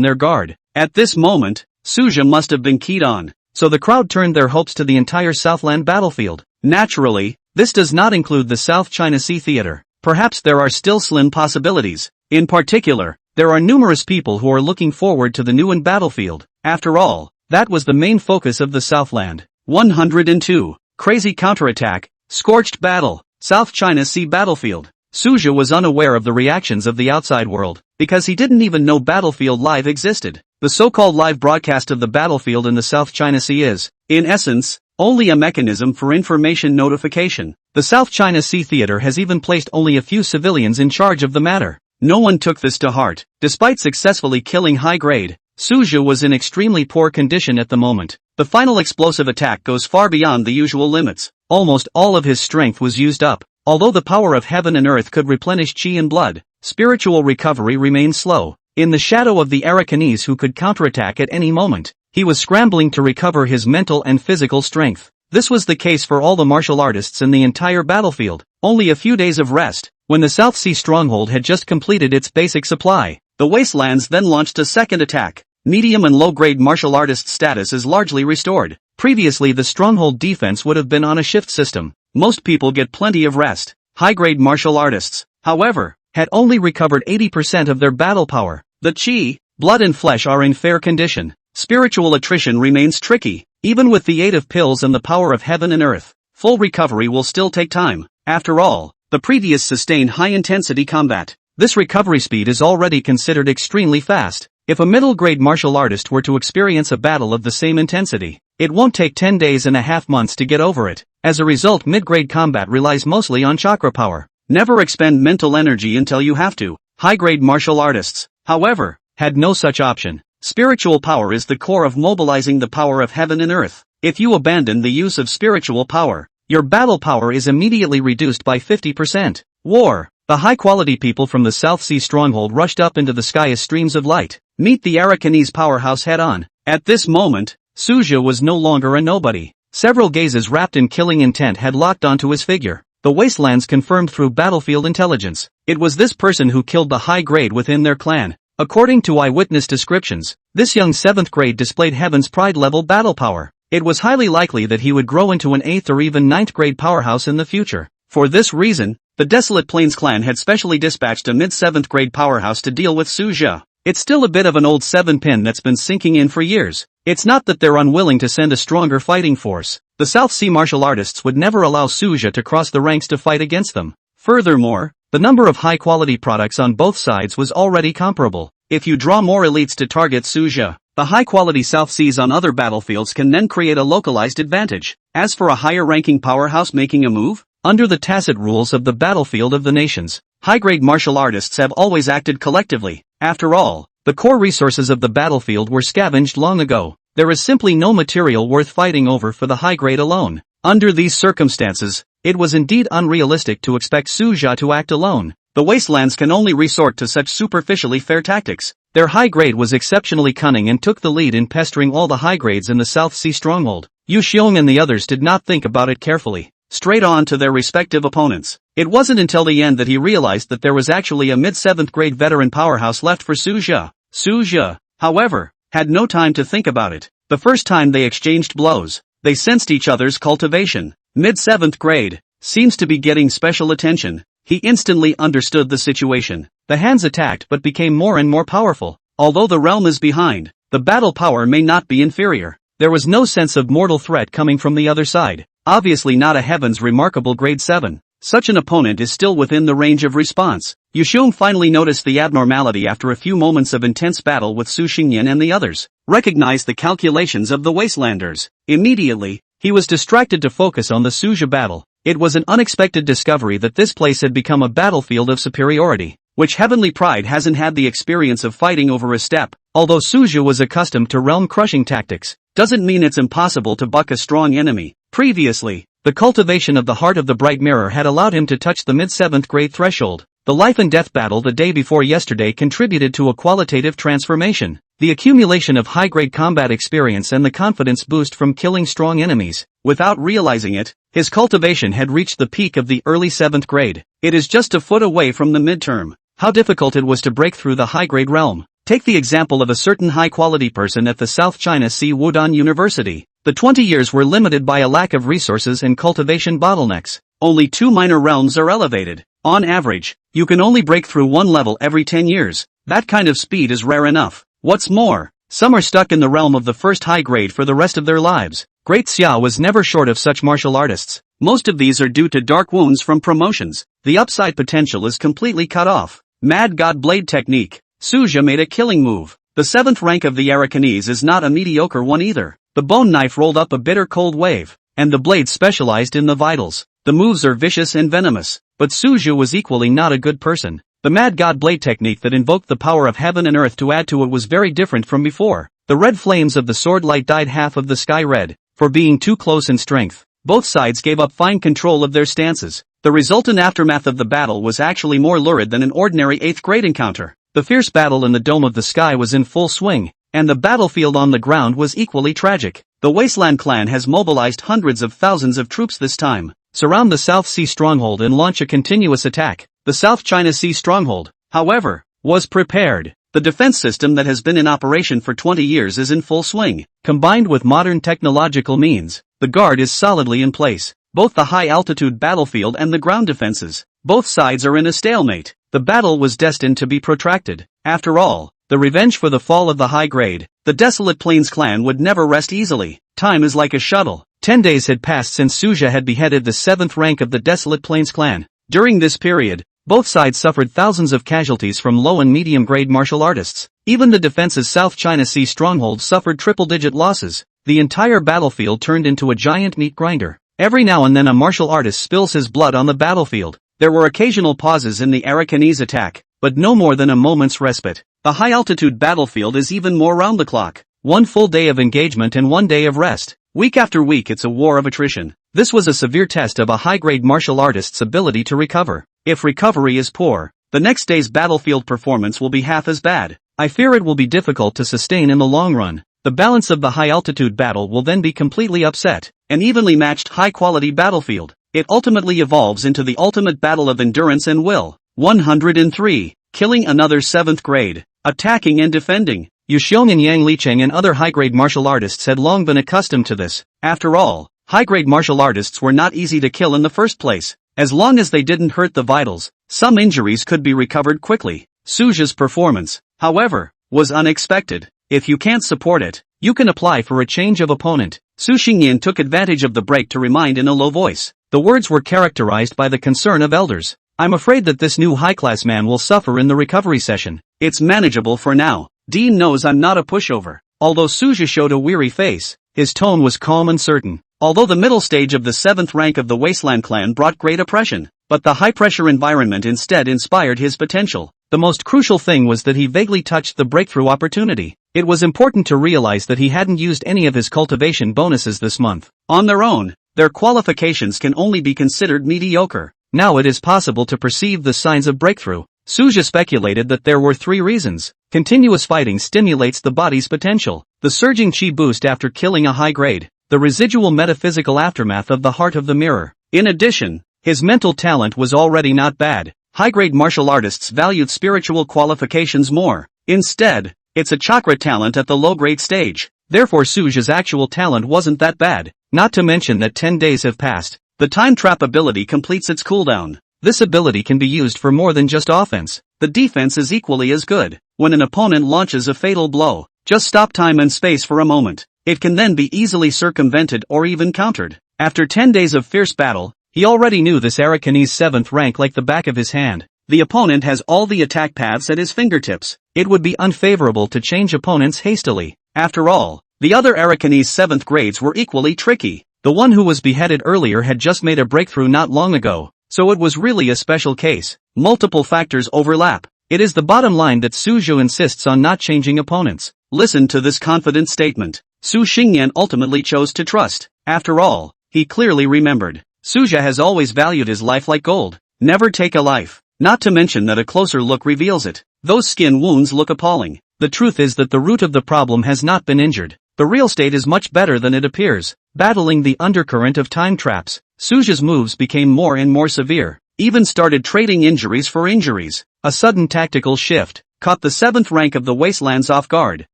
their guard. At this moment, Suja must have been keyed on, so the crowd turned their hopes to the entire Southland battlefield. Naturally, this does not include the South China Sea Theater. Perhaps there are still slim possibilities. In particular, there are numerous people who are looking forward to the Nguyen battlefield. After all, that was the main focus of the Southland. 102. Crazy counterattack, scorched battle, South China Sea battlefield. Suja was unaware of the reactions of the outside world, because he didn't even know Battlefield Live existed. The so-called live broadcast of the battlefield in the South China Sea is, in essence, only a mechanism for information notification. The South China Sea Theater has even placed only a few civilians in charge of the matter. No one took this to heart. Despite successfully killing high grade, Suja was in extremely poor condition at the moment. The final explosive attack goes far beyond the usual limits. Almost all of his strength was used up. Although the power of heaven and earth could replenish chi and blood, spiritual recovery remained slow. In the shadow of the Arakanese who could counterattack at any moment, he was scrambling to recover his mental and physical strength. This was the case for all the martial artists in the entire battlefield. Only a few days of rest, when the South Sea stronghold had just completed its basic supply. The Wastelands then launched a second attack. Medium and low-grade martial artist status is largely restored. Previously the stronghold defense would have been on a shift system. Most people get plenty of rest. High-grade martial artists, however, had only recovered 80% of their battle power. The chi, blood and flesh are in fair condition. Spiritual attrition remains tricky. Even with the aid of pills and the power of heaven and earth, full recovery will still take time. After all, the previous sustained high-intensity combat. This recovery speed is already considered extremely fast. If a middle-grade martial artist were to experience a battle of the same intensity, it won't take 10 days and a half months to get over it. As a result, mid-grade combat relies mostly on chakra power. Never expend mental energy until you have to. High-grade martial artists, however, had no such option. Spiritual power is the core of mobilizing the power of heaven and earth. If you abandon the use of spiritual power, your battle power is immediately reduced by 50%. War. The high-quality people from the South Sea stronghold rushed up into the sky as streams of light. Meet the Arakanese powerhouse head-on. At this moment, Suja was no longer a nobody. Several gazes wrapped in killing intent had locked onto his figure. The Wastelands confirmed through battlefield intelligence. It was this person who killed the high grade within their clan. According to eyewitness descriptions, this young 7th grade displayed Heaven's Pride level battle power. It was highly likely that he would grow into an 8th or even 9th grade powerhouse in the future. For this reason, the Desolate Plains clan had specially dispatched a mid-7th grade powerhouse to deal with Suja. It's still a bit of an old 7-pin that's been sinking in for years. It's not that they're unwilling to send a stronger fighting force. The South Sea martial artists would never allow Suja to cross the ranks to fight against them. Furthermore, the number of high-quality products on both sides was already comparable. If you draw more elites to target Suja, the high-quality South Seas on other battlefields can then create a localized advantage. As for a higher-ranking powerhouse making a move, under the tacit rules of the battlefield of the nations, high-grade martial artists have always acted collectively. After all, the core resources of the battlefield were scavenged long ago. There is simply no material worth fighting over for the high grade alone. Under these circumstances, it was indeed unrealistic to expect Suja to act alone. The Wastelands can only resort to such superficially fair tactics. Their high grade was exceptionally cunning and took the lead in pestering all the high grades in the South Sea stronghold. Yu Xiong and the others did not think about it carefully. Straight on to their respective opponents. It wasn't until the end that he realized that there was actually a mid-7th grade veteran powerhouse left for Suja. Suja, however, had no time to think about it. The first time they exchanged blows, they sensed each other's cultivation. Mid-7th grade seems to be getting special attention. He instantly understood the situation. The hands attacked but became more and more powerful. Although the realm is behind, the battle power may not be inferior. There was no sense of mortal threat coming from the other side. Obviously not a Heaven's remarkable grade 7. such an opponent is still within the range of response. Yuxiong finally noticed the abnormality after a few moments of intense battle with Su Xingyan and the others, recognized the calculations of the Wastelanders. Immediately, he was distracted to focus on the Suja battle. It was an unexpected discovery that this place had become a battlefield of superiority, which Heavenly Pride hasn't had the experience of fighting over a step. Although Suja was accustomed to realm-crushing tactics, doesn't mean it's impossible to buck a strong enemy. Previously, the cultivation of the heart of the bright mirror had allowed him to touch the mid-7th grade threshold. The life and death battle the day before yesterday contributed to a qualitative transformation. The accumulation of high-grade combat experience and the confidence boost from killing strong enemies. Without realizing it, his cultivation had reached the peak of the early 7th grade. It is just a foot away from the midterm. How difficult it was to break through the high-grade realm. Take the example of a certain high-quality person at the South China Sea Wudong University. The 20 years were limited by a lack of resources and cultivation bottlenecks. Only 2 minor realms are elevated. On average, you can only break through one level every 10 years. That kind of speed is rare enough. What's more, some are stuck in the realm of the first high grade for the rest of their lives. Great Xia was never short of such martial artists. Most of these are due to dark wounds from promotions. The upside potential is completely cut off. Mad God Blade Technique. Suja made a killing move. The 7th rank of the Arakanese is not a mediocre one either. The bone knife rolled up a bitter cold wave, and the blade specialized in the vitals. The moves are vicious and venomous, but Suja was equally not a good person. The Mad God Blade technique that invoked the power of heaven and earth to add to it was very different from before. The red flames of the sword light dyed half of the sky red, for being too close in strength. Both sides gave up fine control of their stances. The resultant aftermath of the battle was actually more lurid than an ordinary 8th grade encounter. The fierce battle in the dome of the sky was in full swing, and the battlefield on the ground was equally tragic. The Wasteland clan has mobilized hundreds of thousands of troops this time. Surround the South Sea stronghold and launch a continuous attack. The South China Sea stronghold, however, was prepared. The defense system that has been in operation for 20 years is in full swing. Combined with modern technological means, the guard is solidly in place. Both the high-altitude battlefield and the ground defenses. Both sides are in a stalemate. The battle was destined to be protracted. After all, the revenge for the fall of the high grade, the Desolate Plains clan would never rest easily. Time is like a shuttle. 10 days had passed since Suja had beheaded the 7th rank of the Desolate Plains clan. During this period, both sides suffered thousands of casualties from low and medium grade martial artists. Even the defense's South China Sea stronghold suffered triple-digit losses. The entire battlefield turned into a giant meat grinder. Every now and then a martial artist spills his blood on the battlefield. There were occasional pauses in the Arakanese attack, but no more than a moment's respite. The high-altitude battlefield is even more round the clock. 1 full day of engagement and 1 day of rest. Week after week it's a war of attrition. This was a severe test of a high-grade martial artist's ability to recover. If recovery is poor, the next day's battlefield performance will be half as bad. I fear it will be difficult to sustain in the long run. The balance of the high-altitude battle will then be completely upset. An evenly matched high-quality battlefield. It ultimately evolves into the ultimate battle of endurance and will. 103. Killing another 7th grade. Attacking and defending. Yuxiong and Yang Licheng and other high-grade martial artists had long been accustomed to this. After all, high-grade martial artists were not easy to kill in the first place. As long as they didn't hurt the vitals, some injuries could be recovered quickly. Suja's performance, however, was unexpected. If you can't support it, you can apply for a change of opponent. Su Xingyan took advantage of the break to remind in a low voice. The words were characterized by the concern of elders. I'm afraid that this new high-class man will suffer in the recovery session. It's manageable for now. Dean knows I'm not a pushover. Although Suja showed a weary face, his tone was calm and certain. Although the middle stage of the 7th rank of the Wasteland clan brought great oppression, but the high-pressure environment instead inspired his potential. The most crucial thing was that he vaguely touched the breakthrough opportunity. It was important to realize that he hadn't used any of his cultivation bonuses this month. On their own, their qualifications can only be considered mediocre. Now it is possible to perceive the signs of breakthrough. Suja speculated that there were 3 reasons. Continuous fighting stimulates the body's potential. The surging chi boost after killing a high grade. The residual metaphysical aftermath of the heart of the mirror. In addition, his mental talent was already not bad. High-grade martial artists valued spiritual qualifications more. Instead, it's a chakra talent at the low-grade stage. Therefore Suja's actual talent wasn't that bad. Not to mention that 10 days have passed. The time trap ability completes its cooldown. This ability can be used for more than just offense. The defense is equally as good. When an opponent launches a fatal blow, just stop time and space for a moment. It can then be easily circumvented or even countered. After 10 days of fierce battle, He already knew this Arakanese 7th rank like the back of his hand. The opponent has all the attack paths at his fingertips. It would be unfavorable to change opponents hastily. After all, the other Arakanese 7th grades were equally tricky. The one who was beheaded earlier had just made a breakthrough not long ago, so it was really a special case. Multiple factors overlap. It is the bottom line that Su Zhu insists on not changing opponents. Listen to this confident statement. Su Xingyan ultimately chose to trust. After all, he clearly remembered. Suja has always valued his life like gold. Never take a life. Not to mention that a closer look reveals it. Those skin wounds look appalling. The truth is that the root of the problem has not been injured. The real state is much better than it appears. Battling the undercurrent of time traps, Suja's moves became more and more severe. Even started trading injuries for injuries. A sudden tactical shift caught the 7th rank of the Wastelands off guard.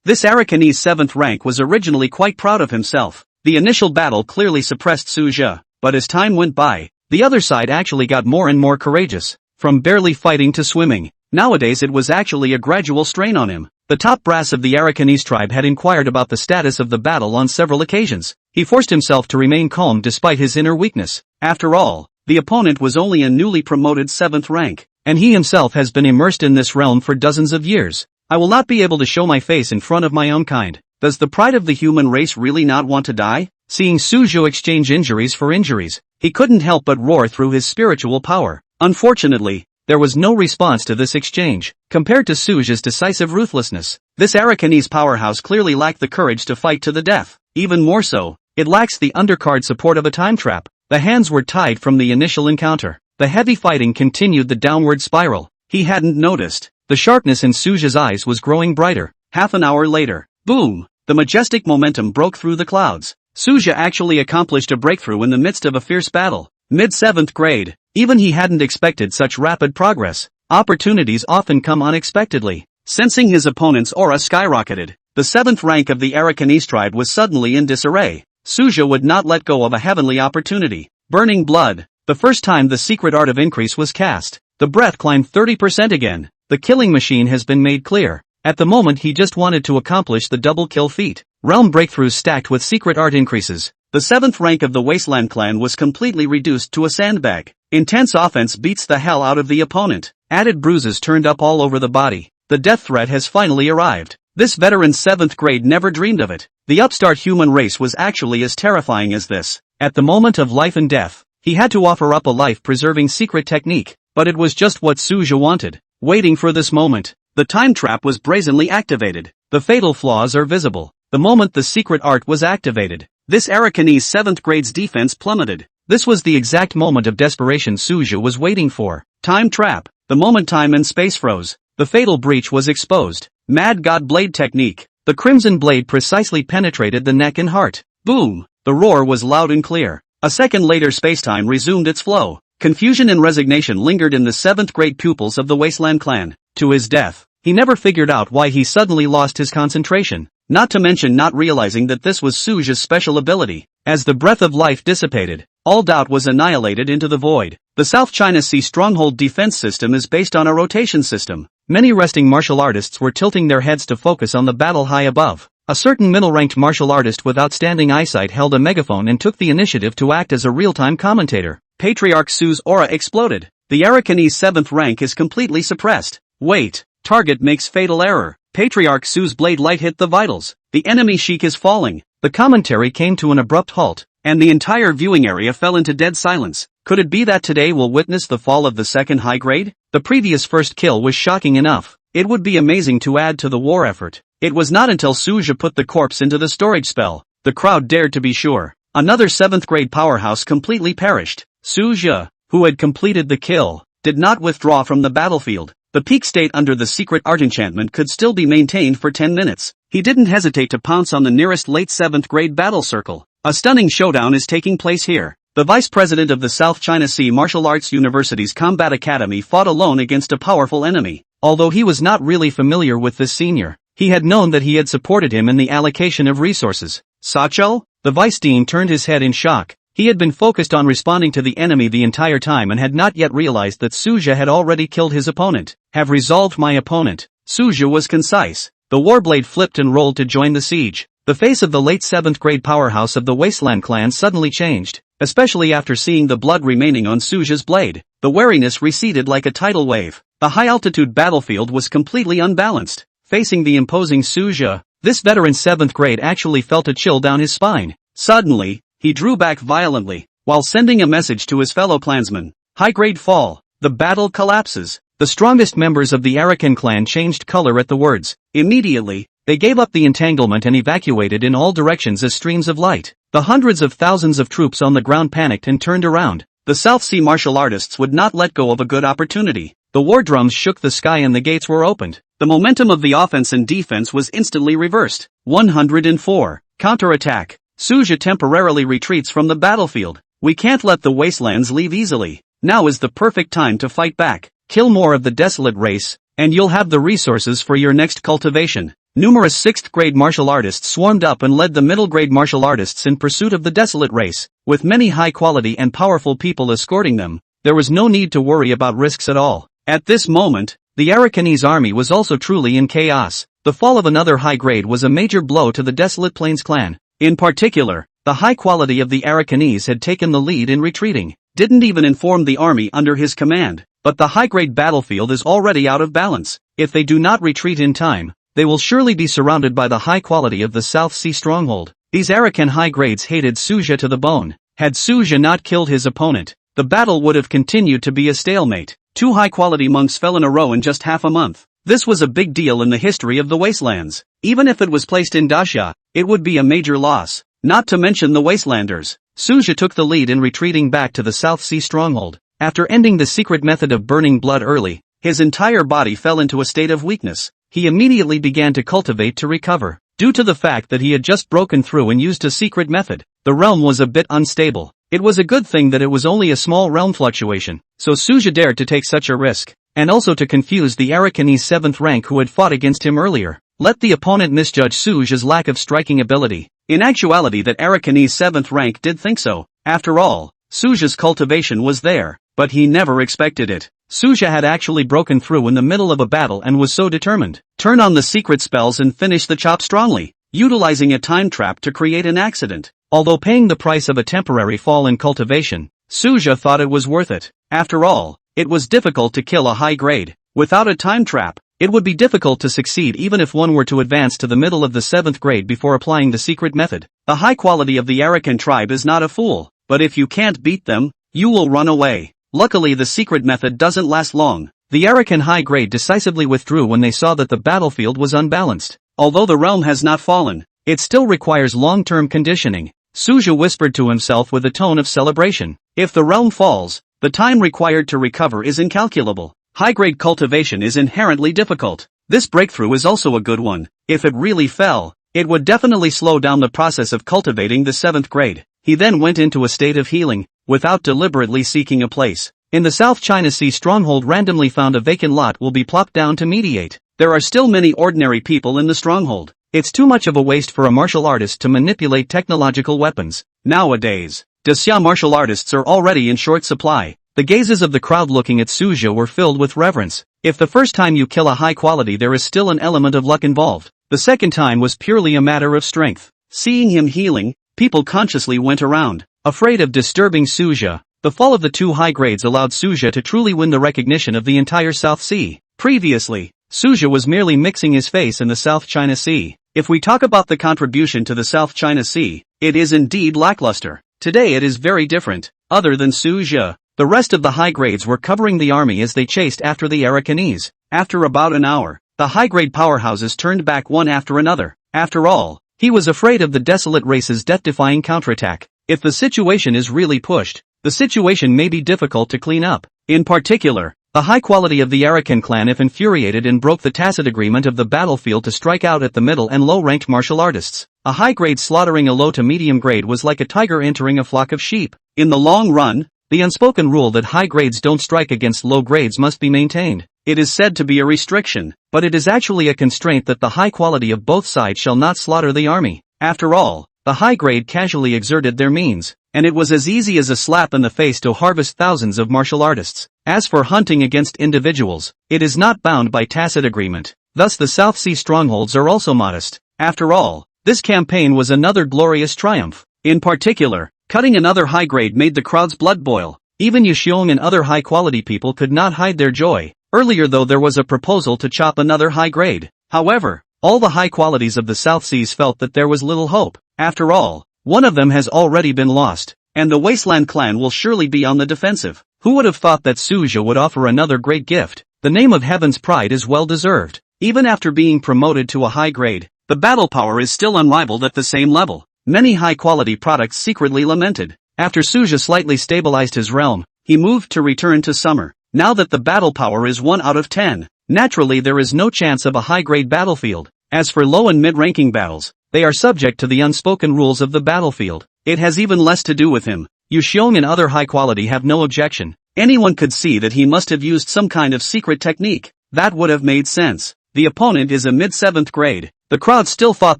This Arakanese 7th rank was originally quite proud of himself. The initial battle clearly suppressed Suja, but as time went by, the other side actually got more and more courageous. From barely fighting to swimming, nowadays it was actually a gradual strain on him. The top brass of the Arakanese tribe had inquired about the status of the battle on several occasions. He forced himself to remain calm despite his inner weakness. After all, the opponent was only a newly promoted 7th rank, and he himself has been immersed in this realm for dozens of years. I will not be able to show my face in front of my own kind. Does the pride of the human race really not want to die? Seeing Su Zhu exchange injuries for injuries, he couldn't help but roar through his spiritual power. Unfortunately, there was no response to this exchange. Compared to Suja's decisive ruthlessness, this Arakanese powerhouse clearly lacked the courage to fight to the death. Even more so, it lacks the undercard support of a time trap. The hands were tied from the initial encounter. The heavy fighting continued the downward spiral. He hadn't noticed. The sharpness in Suja's eyes was growing brighter. Half an hour later, boom! The majestic momentum broke through the clouds. Suja actually accomplished a breakthrough in the midst of a fierce battle. Mid-7th grade. Even he hadn't expected such rapid progress. Opportunities often come unexpectedly. Sensing his opponent's aura skyrocketed, the 7th rank of the Arakanese tribe was suddenly in disarray. Suja would not let go of a heavenly opportunity. Burning blood. The first time the secret art of increase was cast, the breath climbed 30% again. The killing machine has been made clear. At the moment he just wanted to accomplish the double kill feat. Realm breakthroughs stacked with secret art increases. The 7th rank of the Wasteland clan was completely reduced to a sandbag. Intense offense beats the hell out of the opponent. Added bruises turned up all over the body. The death threat has finally arrived. This veteran 7th grade never dreamed of it. The upstart human race was actually as terrifying as this. At the moment of life and death, he had to offer up a life-preserving secret technique. But it was just what Suja wanted. Waiting for this moment, the time trap was brazenly activated. The fatal flaws are visible. The moment the secret art was activated, this Arakanese 7th grade's defense plummeted. This was the exact moment of desperation Suja was waiting for. Time trap. The moment time and space froze, the fatal breach was exposed. Mad God Blade technique. The crimson blade precisely penetrated the neck and heart. Boom! The roar was loud and clear. A second later spacetime resumed its flow. Confusion and resignation lingered in the 7th grade pupils of the Wasteland clan. To his death, he never figured out why he suddenly lost his concentration. Not to mention not realizing that this was Suja's special ability. As the breath of life dissipated, all doubt was annihilated into the void. The South China Sea Stronghold defense system is based on a rotation system. Many resting martial artists were tilting their heads to focus on the battle high above. A certain middle-ranked martial artist with outstanding eyesight held a megaphone and took the initiative to act as a real-time commentator. Patriarch Su's aura exploded. The Arakanese 7th rank is completely suppressed. Wait, target makes fatal error. Patriarch Su's blade light hit the vitals. The enemy sheik is falling. The commentary came to an abrupt halt, and the entire viewing area fell into dead silence. Could it be that today we'll witness the fall of the 2nd high grade? The previous first kill was shocking enough. It would be amazing to add to the war effort. It was not until Suja put the corpse into the storage spell. The crowd dared to be sure. Another 7th grade powerhouse completely perished. Suja, who had completed the kill, did not withdraw from the battlefield. The peak state under the secret art enchantment could still be maintained for 10 minutes. He didn't hesitate to pounce on the nearest late 7th grade battle circle. A stunning showdown is taking place here. The vice president of the South China Sea Martial Arts University's Combat Academy fought alone against a powerful enemy. Although he was not really familiar with this senior, he had known that he had supported him in the allocation of resources. Sachel? The vice dean turned his head in shock. He had been focused on responding to the enemy the entire time and had not yet realized that Suja had already killed his opponent. Have resolved my opponent. Suja was concise. The warblade flipped and rolled to join the siege. The face of the late 7th grade powerhouse of the Wasteland clan suddenly changed. especially after seeing the blood remaining on Suja's blade. The wariness receded like a tidal wave. The high-altitude battlefield was completely unbalanced. Facing the imposing Suja, this veteran 7th grade actually felt a chill down his spine. Suddenly, he drew back violently, while sending a message to his fellow clansmen. High-grade fall. The battle collapses. The strongest members of the Arakan clan changed color at the words. Immediately, they gave up the entanglement and evacuated in all directions as streams of light. The hundreds of thousands of troops on the ground panicked and turned around. The South Sea martial artists would not let go of a good opportunity. The war drums shook the sky and the gates were opened. The momentum of the offense and defense was instantly reversed. 104. Counterattack. Suja temporarily retreats from the battlefield. We can't let the wastelands leave easily. Now is the perfect time to fight back. Kill more of the desolate race, and you'll have the resources for your next cultivation. Numerous 6th grade martial artists swarmed up and led the middle grade martial artists in pursuit of the desolate race. With many high quality and powerful people escorting them, there was no need to worry about risks at all. At this moment, the Arakanese army was also truly in chaos. The fall of another high grade was a major blow to the Desolate Plains clan. In particular, the high quality of the Arakanese had taken the lead in retreating. Didn't even inform the army under his command. But the high-grade battlefield is already out of balance. If they do not retreat in time, they will surely be surrounded by the high quality of the South Sea stronghold. These Arakan high grades hated Suja to the bone. Had Suja not killed his opponent, the battle would have continued to be a stalemate. 2 high-quality monks fell in a row in just half a month. This was a big deal in the history of the wastelands. Even if it was placed in Dacia, it would be a major loss. Not to mention the wastelanders. Suja took the lead in retreating back to the South Sea stronghold. After ending the secret method of burning blood early, his entire body fell into a state of weakness. He immediately began to cultivate to recover. Due to the fact that he had just broken through and used a secret method, the realm was a bit unstable. It was a good thing that it was only a small realm fluctuation, so Suja dared to take such a risk, and also to confuse the Arakanese 7th rank who had fought against him earlier. Let the opponent misjudge Suja's lack of striking ability. In actuality, that Arakanese 7th rank did think so. After all, Suja's cultivation was there. But he never expected it. Suja had actually broken through in the middle of a battle and was so determined. Turn on the secret spells and finish the chop strongly, utilizing a time trap to create an accident. Although paying the price of a temporary fall in cultivation, Suja thought it was worth it. After all, it was difficult to kill a high grade. Without a time trap, it would be difficult to succeed even if one were to advance to the middle of the 7th grade before applying the secret method. The high quality of the Arakan tribe is not a fool, but if you can't beat them, you will run away. Luckily, the secret method doesn't last long. The Arakan high grade decisively withdrew when they saw that the battlefield was unbalanced. Although the realm has not fallen, it still requires long-term conditioning. Suja whispered to himself with a tone of celebration. If the realm falls, the time required to recover is incalculable. High-grade cultivation is inherently difficult. This breakthrough is also a good one. If it really fell, it would definitely slow down the process of cultivating the 7th grade. He then went into a state of healing, without deliberately seeking a place. In the South China Sea stronghold, randomly found a vacant lot will be plopped down to mediate. There are still many ordinary people in the stronghold. It's too much of a waste for a martial artist to manipulate technological weapons. Nowadays, Dacia martial artists are already in short supply. The gazes of the crowd looking at Suja were filled with reverence. If the first time you kill a high quality, there is still an element of luck involved. The second time was purely a matter of strength. Seeing him healing, people consciously went around. Afraid of disturbing Suja, the fall of the 2 high grades allowed Suja to truly win the recognition of the entire South Sea. Previously, Suja was merely mixing his face in the South China Sea. If we talk about the contribution to the South China Sea, it is indeed lackluster. Today it is very different. Other than Suja, the rest of the high grades were covering the army as they chased after the Arakanese. After about an hour, the high-grade powerhouses turned back one after another. After all, he was afraid of the desolate race's death-defying counterattack. If the situation is really pushed, the situation may be difficult to clean up. In particular, the high quality of the Arakan clan if infuriated and broke the tacit agreement of the battlefield to strike out at the middle and low-ranked martial artists. A high-grade slaughtering a low to medium grade was like a tiger entering a flock of sheep. In the long run, the unspoken rule that high grades don't strike against low grades must be maintained. It is said to be a restriction, but it is actually a constraint that the high quality of both sides shall not slaughter the army. After all, the high grade casually exerted their means, and it was as easy as a slap in the face to harvest thousands of martial artists. As for hunting against individuals, it is not bound by tacit agreement. Thus the South Sea strongholds are also modest. After all, this campaign was another glorious triumph. In particular, Cutting another high grade made the crowd's blood boil. Even Yushiong and other high-quality people could not hide their joy. Earlier though there was a proposal to chop another high grade. However, all the high qualities of the South Seas felt that there was little hope. After all, one of them has already been lost, and the Wasteland clan will surely be on the defensive. Who would have thought that Suja would offer another great gift? The name of Heaven's Pride is well deserved. Even after being promoted to a high grade, the battle power is still unrivaled at the same level. Many high-quality products secretly lamented. After Suja slightly stabilized his realm, he moved to return to summer. Now that the battle power is 1 out of 10, naturally there is no chance of a high-grade battlefield. As for low and mid-ranking battles, they are subject to the unspoken rules of the battlefield. It has even less to do with him. Yushiong and other high-quality have no objection. Anyone could see that he must have used some kind of secret technique. That would have made sense. The opponent is a mid-7th grade. The crowd still thought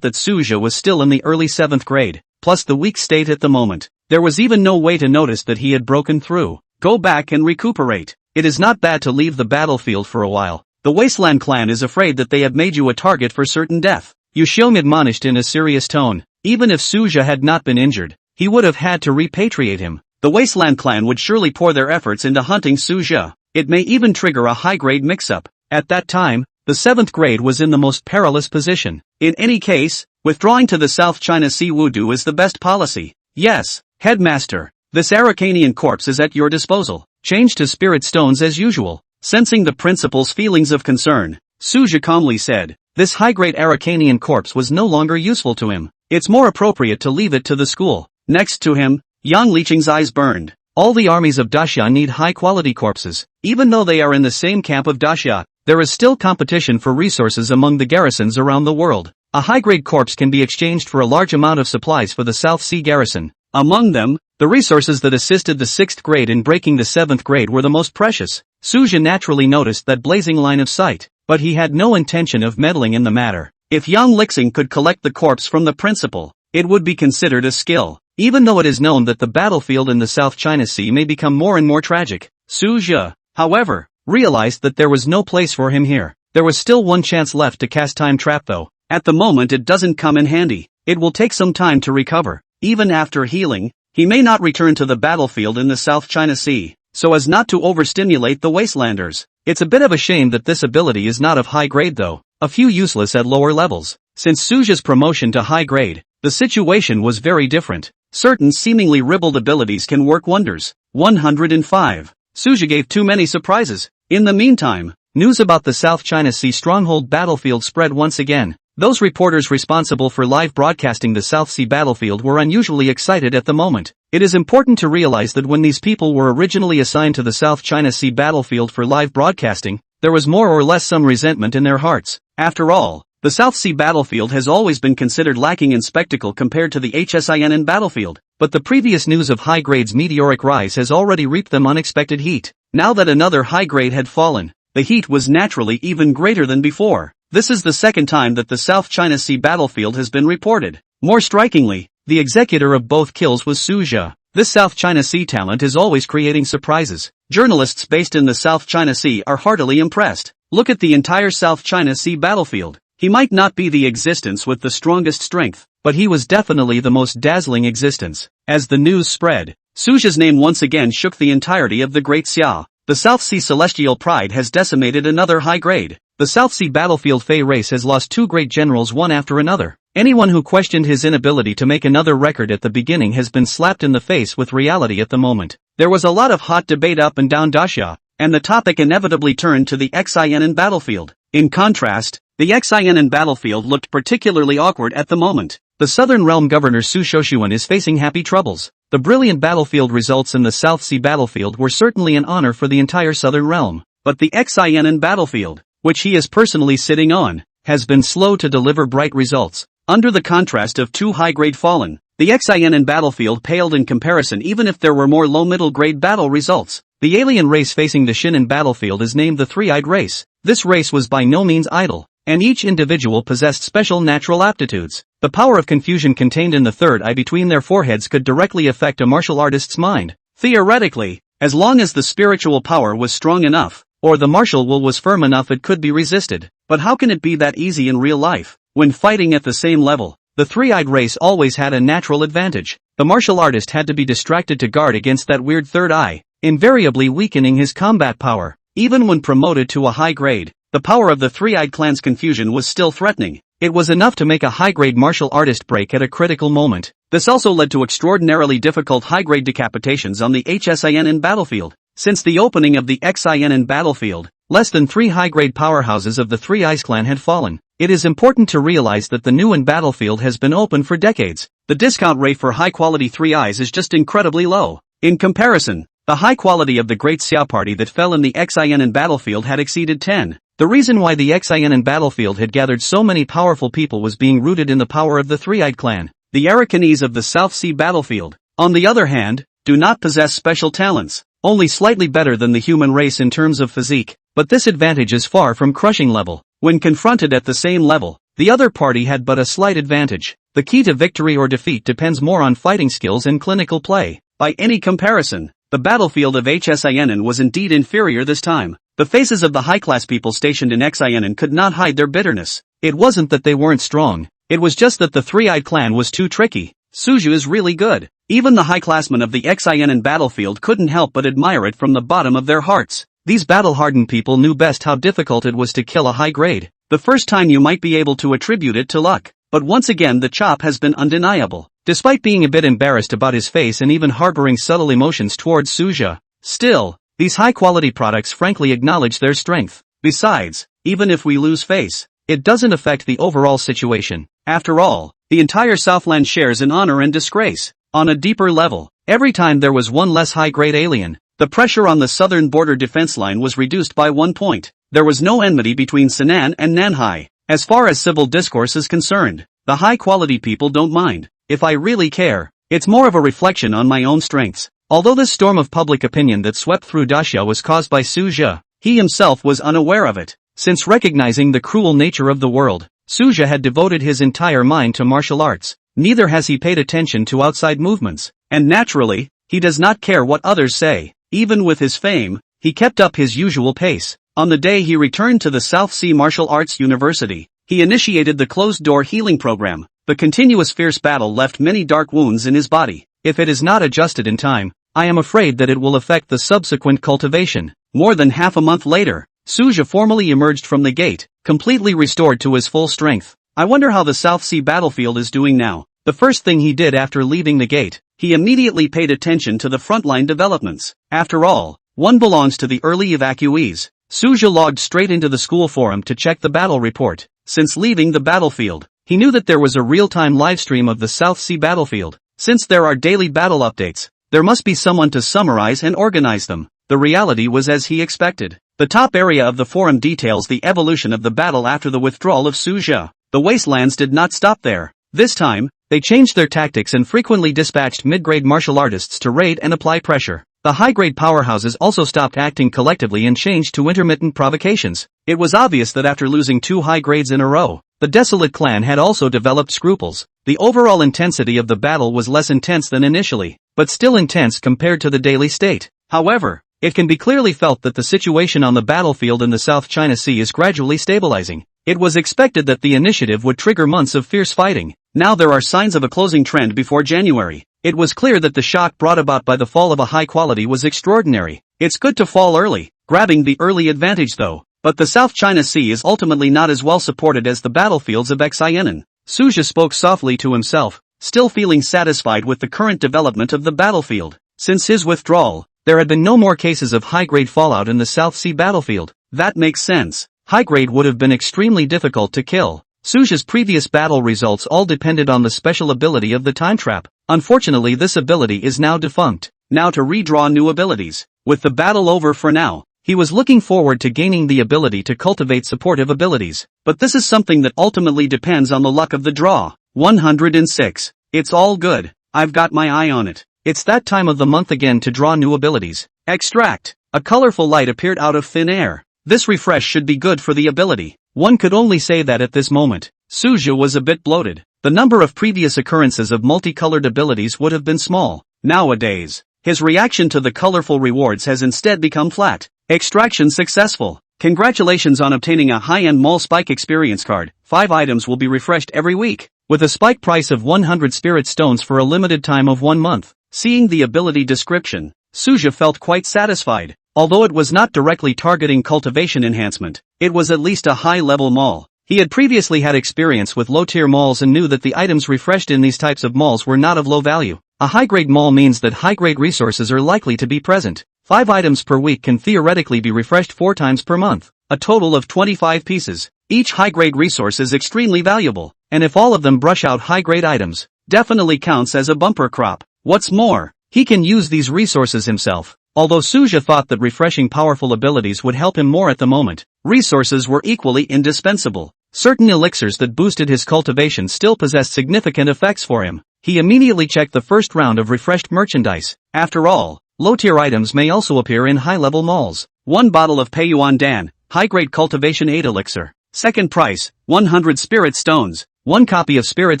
that Suja was still in the early 7th grade, plus the weak state at the moment. There was even no way to notice that he had broken through. Go back and recuperate. It is not bad to leave the battlefield for a while. The Wasteland clan is afraid that they have made you a target for certain death. Yushiong admonished in a serious tone. Even if Suja had not been injured, he would have had to repatriate him. The Wasteland clan would surely pour their efforts into hunting Suja. It may even trigger a high-grade mix-up. At that time, the 7th grade was in the most perilous position. In any case, withdrawing to the South China Sea Wudu is the best policy. Yes, Headmaster, this Aracanian corpse is at your disposal. Change to spirit stones as usual. Sensing the principal's feelings of concern, Suja calmly said, this high-grade Aracanian corpse was no longer useful to him. It's more appropriate to leave it to the school. Next to him, Yang Liqing's eyes burned. All the armies of Daxia need high-quality corpses. Even though they are in the same camp of Daxia, there is still competition for resources among the garrisons around the world. A high-grade corpse can be exchanged for a large amount of supplies for the South Sea garrison. Among them, the resources that assisted the 6th grade in breaking the 7th grade were the most precious. Suja naturally noticed that blazing line of sight, but he had no intention of meddling in the matter. If Yang Lixing could collect the corpse from the principal, it would be considered a skill. Even though it is known that the battlefield in the South China Sea may become more and more tragic, Suja, however, realized that there was no place for him here. There was still one chance left to cast time trap though. At the moment it doesn't come in handy. It will take some time to recover. Even after healing, he may not return to the battlefield in the South China Sea, so as not to overstimulate the Wastelanders. It's a bit of a shame that this ability is not of high grade though. A few useless at lower levels. Since Suja's promotion to high grade, the situation was very different. Certain seemingly ribald abilities can work wonders. 105. Suja gave too many surprises. In the meantime, news about the South China Sea stronghold battlefield spread once again. Those reporters responsible for live broadcasting the South Sea battlefield were unusually excited at the moment. It is important to realize that when these people were originally assigned to the South China Sea battlefield for live broadcasting, there was more or less some resentment in their hearts. After all, the South Sea battlefield has always been considered lacking in spectacle compared to the HSINN battlefield, but the previous news of high grade's meteoric rise has already reaped them unexpected heat. Now that another high grade had fallen, the heat was naturally even greater than before. This is the second time that the South China Sea battlefield has been reported. More strikingly, the executor of both kills was Suja. This South China Sea talent is always creating surprises. Journalists based in the South China Sea are heartily impressed. Look at the entire South China Sea battlefield. He might not be the existence with the strongest strength, but he was definitely the most dazzling existence. As the news spread, Suja's name once again shook the entirety of the Great Xia. The South Sea Celestial Pride has decimated another high grade. The South Sea battlefield Fei race has lost two great generals one after another. Anyone who questioned his inability to make another record at the beginning has been slapped in the face with reality at the moment. There was a lot of hot debate up and down Daxia, and the topic inevitably turned to the XINN battlefield. In contrast, the XINN battlefield looked particularly awkward at the moment. The Southern Realm Governor Su Shoshuan is facing happy troubles. The brilliant battlefield results in the South Sea battlefield were certainly an honor for the entire Southern Realm, but the XINN battlefield, which he is personally sitting on, has been slow to deliver bright results. Under the contrast of two high-grade fallen, the XINN battlefield paled in comparison even if there were more low-middle grade battle results. The alien race facing the Shinin battlefield is named the Three-Eyed Race. This race was by no means idle, and each individual possessed special natural aptitudes. The power of confusion contained in the third eye between their foreheads could directly affect a martial artist's mind. Theoretically, as long as the spiritual power was strong enough, or the martial will was firm enough, it could be resisted. But how can it be that easy in real life? When fighting at the same level, the three-eyed race always had a natural advantage. The martial artist had to be distracted to guard against that weird third eye, invariably weakening his combat power. Even when promoted to a high grade, the power of the three-eyed clan's confusion was still threatening. It was enough to make a high-grade martial artist break at a critical moment. This also led to extraordinarily difficult high-grade decapitations on the HSINN battlefield. Since the opening of the XINN battlefield, less than 3 high-grade powerhouses of the Three Eyes clan had fallen. It is important to realize that the Nguyen battlefield has been open for decades. The discount rate for high-quality Three Eyes is just incredibly low. In comparison, the high quality of the Great Xiao party that fell in the XINN battlefield had exceeded 10. The reason why the XINN battlefield had gathered so many powerful people was being rooted in the power of the Three-Eyed clan. The Arakanese of the South Sea battlefield, on the other hand, do not possess special talents, only slightly better than the human race in terms of physique, but this advantage is far from crushing level. When confronted at the same level, the other party had but a slight advantage. The key to victory or defeat depends more on fighting skills and clinical play. By any comparison, the battlefield of HSINN was indeed inferior this time. The faces of the high-class people stationed in XINN could not hide their bitterness. It wasn't that they weren't strong, it was just that the Three-Eyed clan was too tricky. Suju is really good. Even the high-classmen of the XINN battlefield couldn't help but admire it from the bottom of their hearts. These battle-hardened people knew best how difficult it was to kill a high grade. The first time you might be able to attribute it to luck, but once again the chop has been undeniable. Despite being a bit embarrassed about his face and even harboring subtle emotions towards Suja, still, these high-quality products frankly acknowledge their strength. Besides, even if we lose face, it doesn't affect the overall situation. After all, the entire Southland shares in honor and disgrace. On a deeper level, every time there was one less high-grade alien, the pressure on the southern border defense line was reduced by 1 point. There was no enmity between Sinan and Nanhai. As far as civil discourse is concerned, the high-quality people don't mind. If I really care, it's more of a reflection on my own strengths. Although this storm of public opinion that swept through Daxia was caused by Suja, he himself was unaware of it. Since recognizing the cruel nature of the world, Suja had devoted his entire mind to martial arts. Neither has he paid attention to outside movements, and naturally, he does not care what others say. Even with his fame, he kept up his usual pace. On the day he returned to the South Sea Martial Arts University, he initiated the closed-door healing program. The continuous fierce battle left many dark wounds in his body. If it is not adjusted in time, I am afraid that it will affect the subsequent cultivation. More than half a month later, Suja formally emerged from the gate, completely restored to his full strength. I wonder how the South Sea battlefield is doing now. The first thing he did after leaving the gate, he immediately paid attention to the frontline developments. After all, one belongs to the early evacuees. Suja logged straight into the school forum to check the battle report. Since leaving the battlefield, he knew that there was a real-time livestream of the South Sea battlefield. Since there are daily battle updates, there must be someone to summarize and organize them. The reality was as he expected. The top area of the forum details the evolution of the battle after the withdrawal of Suja. The wastelands did not stop there. This time, they changed their tactics and frequently dispatched mid-grade martial artists to raid and apply pressure. The high-grade powerhouses also stopped acting collectively and changed to intermittent provocations. It was obvious that after losing 2 high grades in a row, the Desolate clan had also developed scruples. The overall intensity of the battle was less intense than initially, but still intense compared to the daily state. However, it can be clearly felt that the situation on the battlefield in the South China Sea is gradually stabilizing. It was expected that the initiative would trigger months of fierce fighting. Now there are signs of a closing trend before January. It was clear that the shock brought about by the fall of a high quality was extraordinary. It's good to fall early, grabbing the early advantage though. But the South China Sea is ultimately not as well supported as the battlefields of XINN. Suja spoke softly to himself, still feeling satisfied with the current development of the battlefield. Since his withdrawal, there had been no more cases of high-grade fallout in the South Sea battlefield. That makes sense. High-grade would have been extremely difficult to kill. Suja's previous battle results all depended on the special ability of the time trap. Unfortunately, this ability is now defunct. Now to redraw new abilities. With the battle over for now, he was looking forward to gaining the ability to cultivate supportive abilities. But this is something that ultimately depends on the luck of the draw. 106. It's all good. I've got my eye on it. It's that time of the month again to draw new abilities. Extract. A colorful light appeared out of thin air. This refresh should be good for the ability. One could only say that at this moment, Suja was a bit bloated. The number of previous occurrences of multicolored abilities would have been small. Nowadays, his reaction to the colorful rewards has instead become flat. Extraction successful. Congratulations on obtaining a high-end mall spike experience card. 5 items will be refreshed every week, with a spike price of 100 spirit stones for a limited time of 1 month. Seeing the ability description, Suja felt quite satisfied. Although it was not directly targeting cultivation enhancement, it was at least a high-level mall. He had previously had experience with low-tier malls and knew that the items refreshed in these types of malls were not of low value. A high-grade mall means that high-grade resources are likely to be present. 5 items per week can theoretically be refreshed 4 times per month, a total of 25 pieces. Each high-grade resource is extremely valuable, and if all of them brush out high-grade items, definitely counts as a bumper crop. What's more, he can use these resources himself. Although Suja thought that refreshing powerful abilities would help him more at the moment, resources were equally indispensable. Certain elixirs that boosted his cultivation still possessed significant effects for him. He immediately checked the first round of refreshed merchandise. After all, low-tier items may also appear in high-level malls. 1 bottle of Peiyuan Dan, high-grade cultivation 8 elixir. Second price, 100 spirit stones. 1 copy of spirit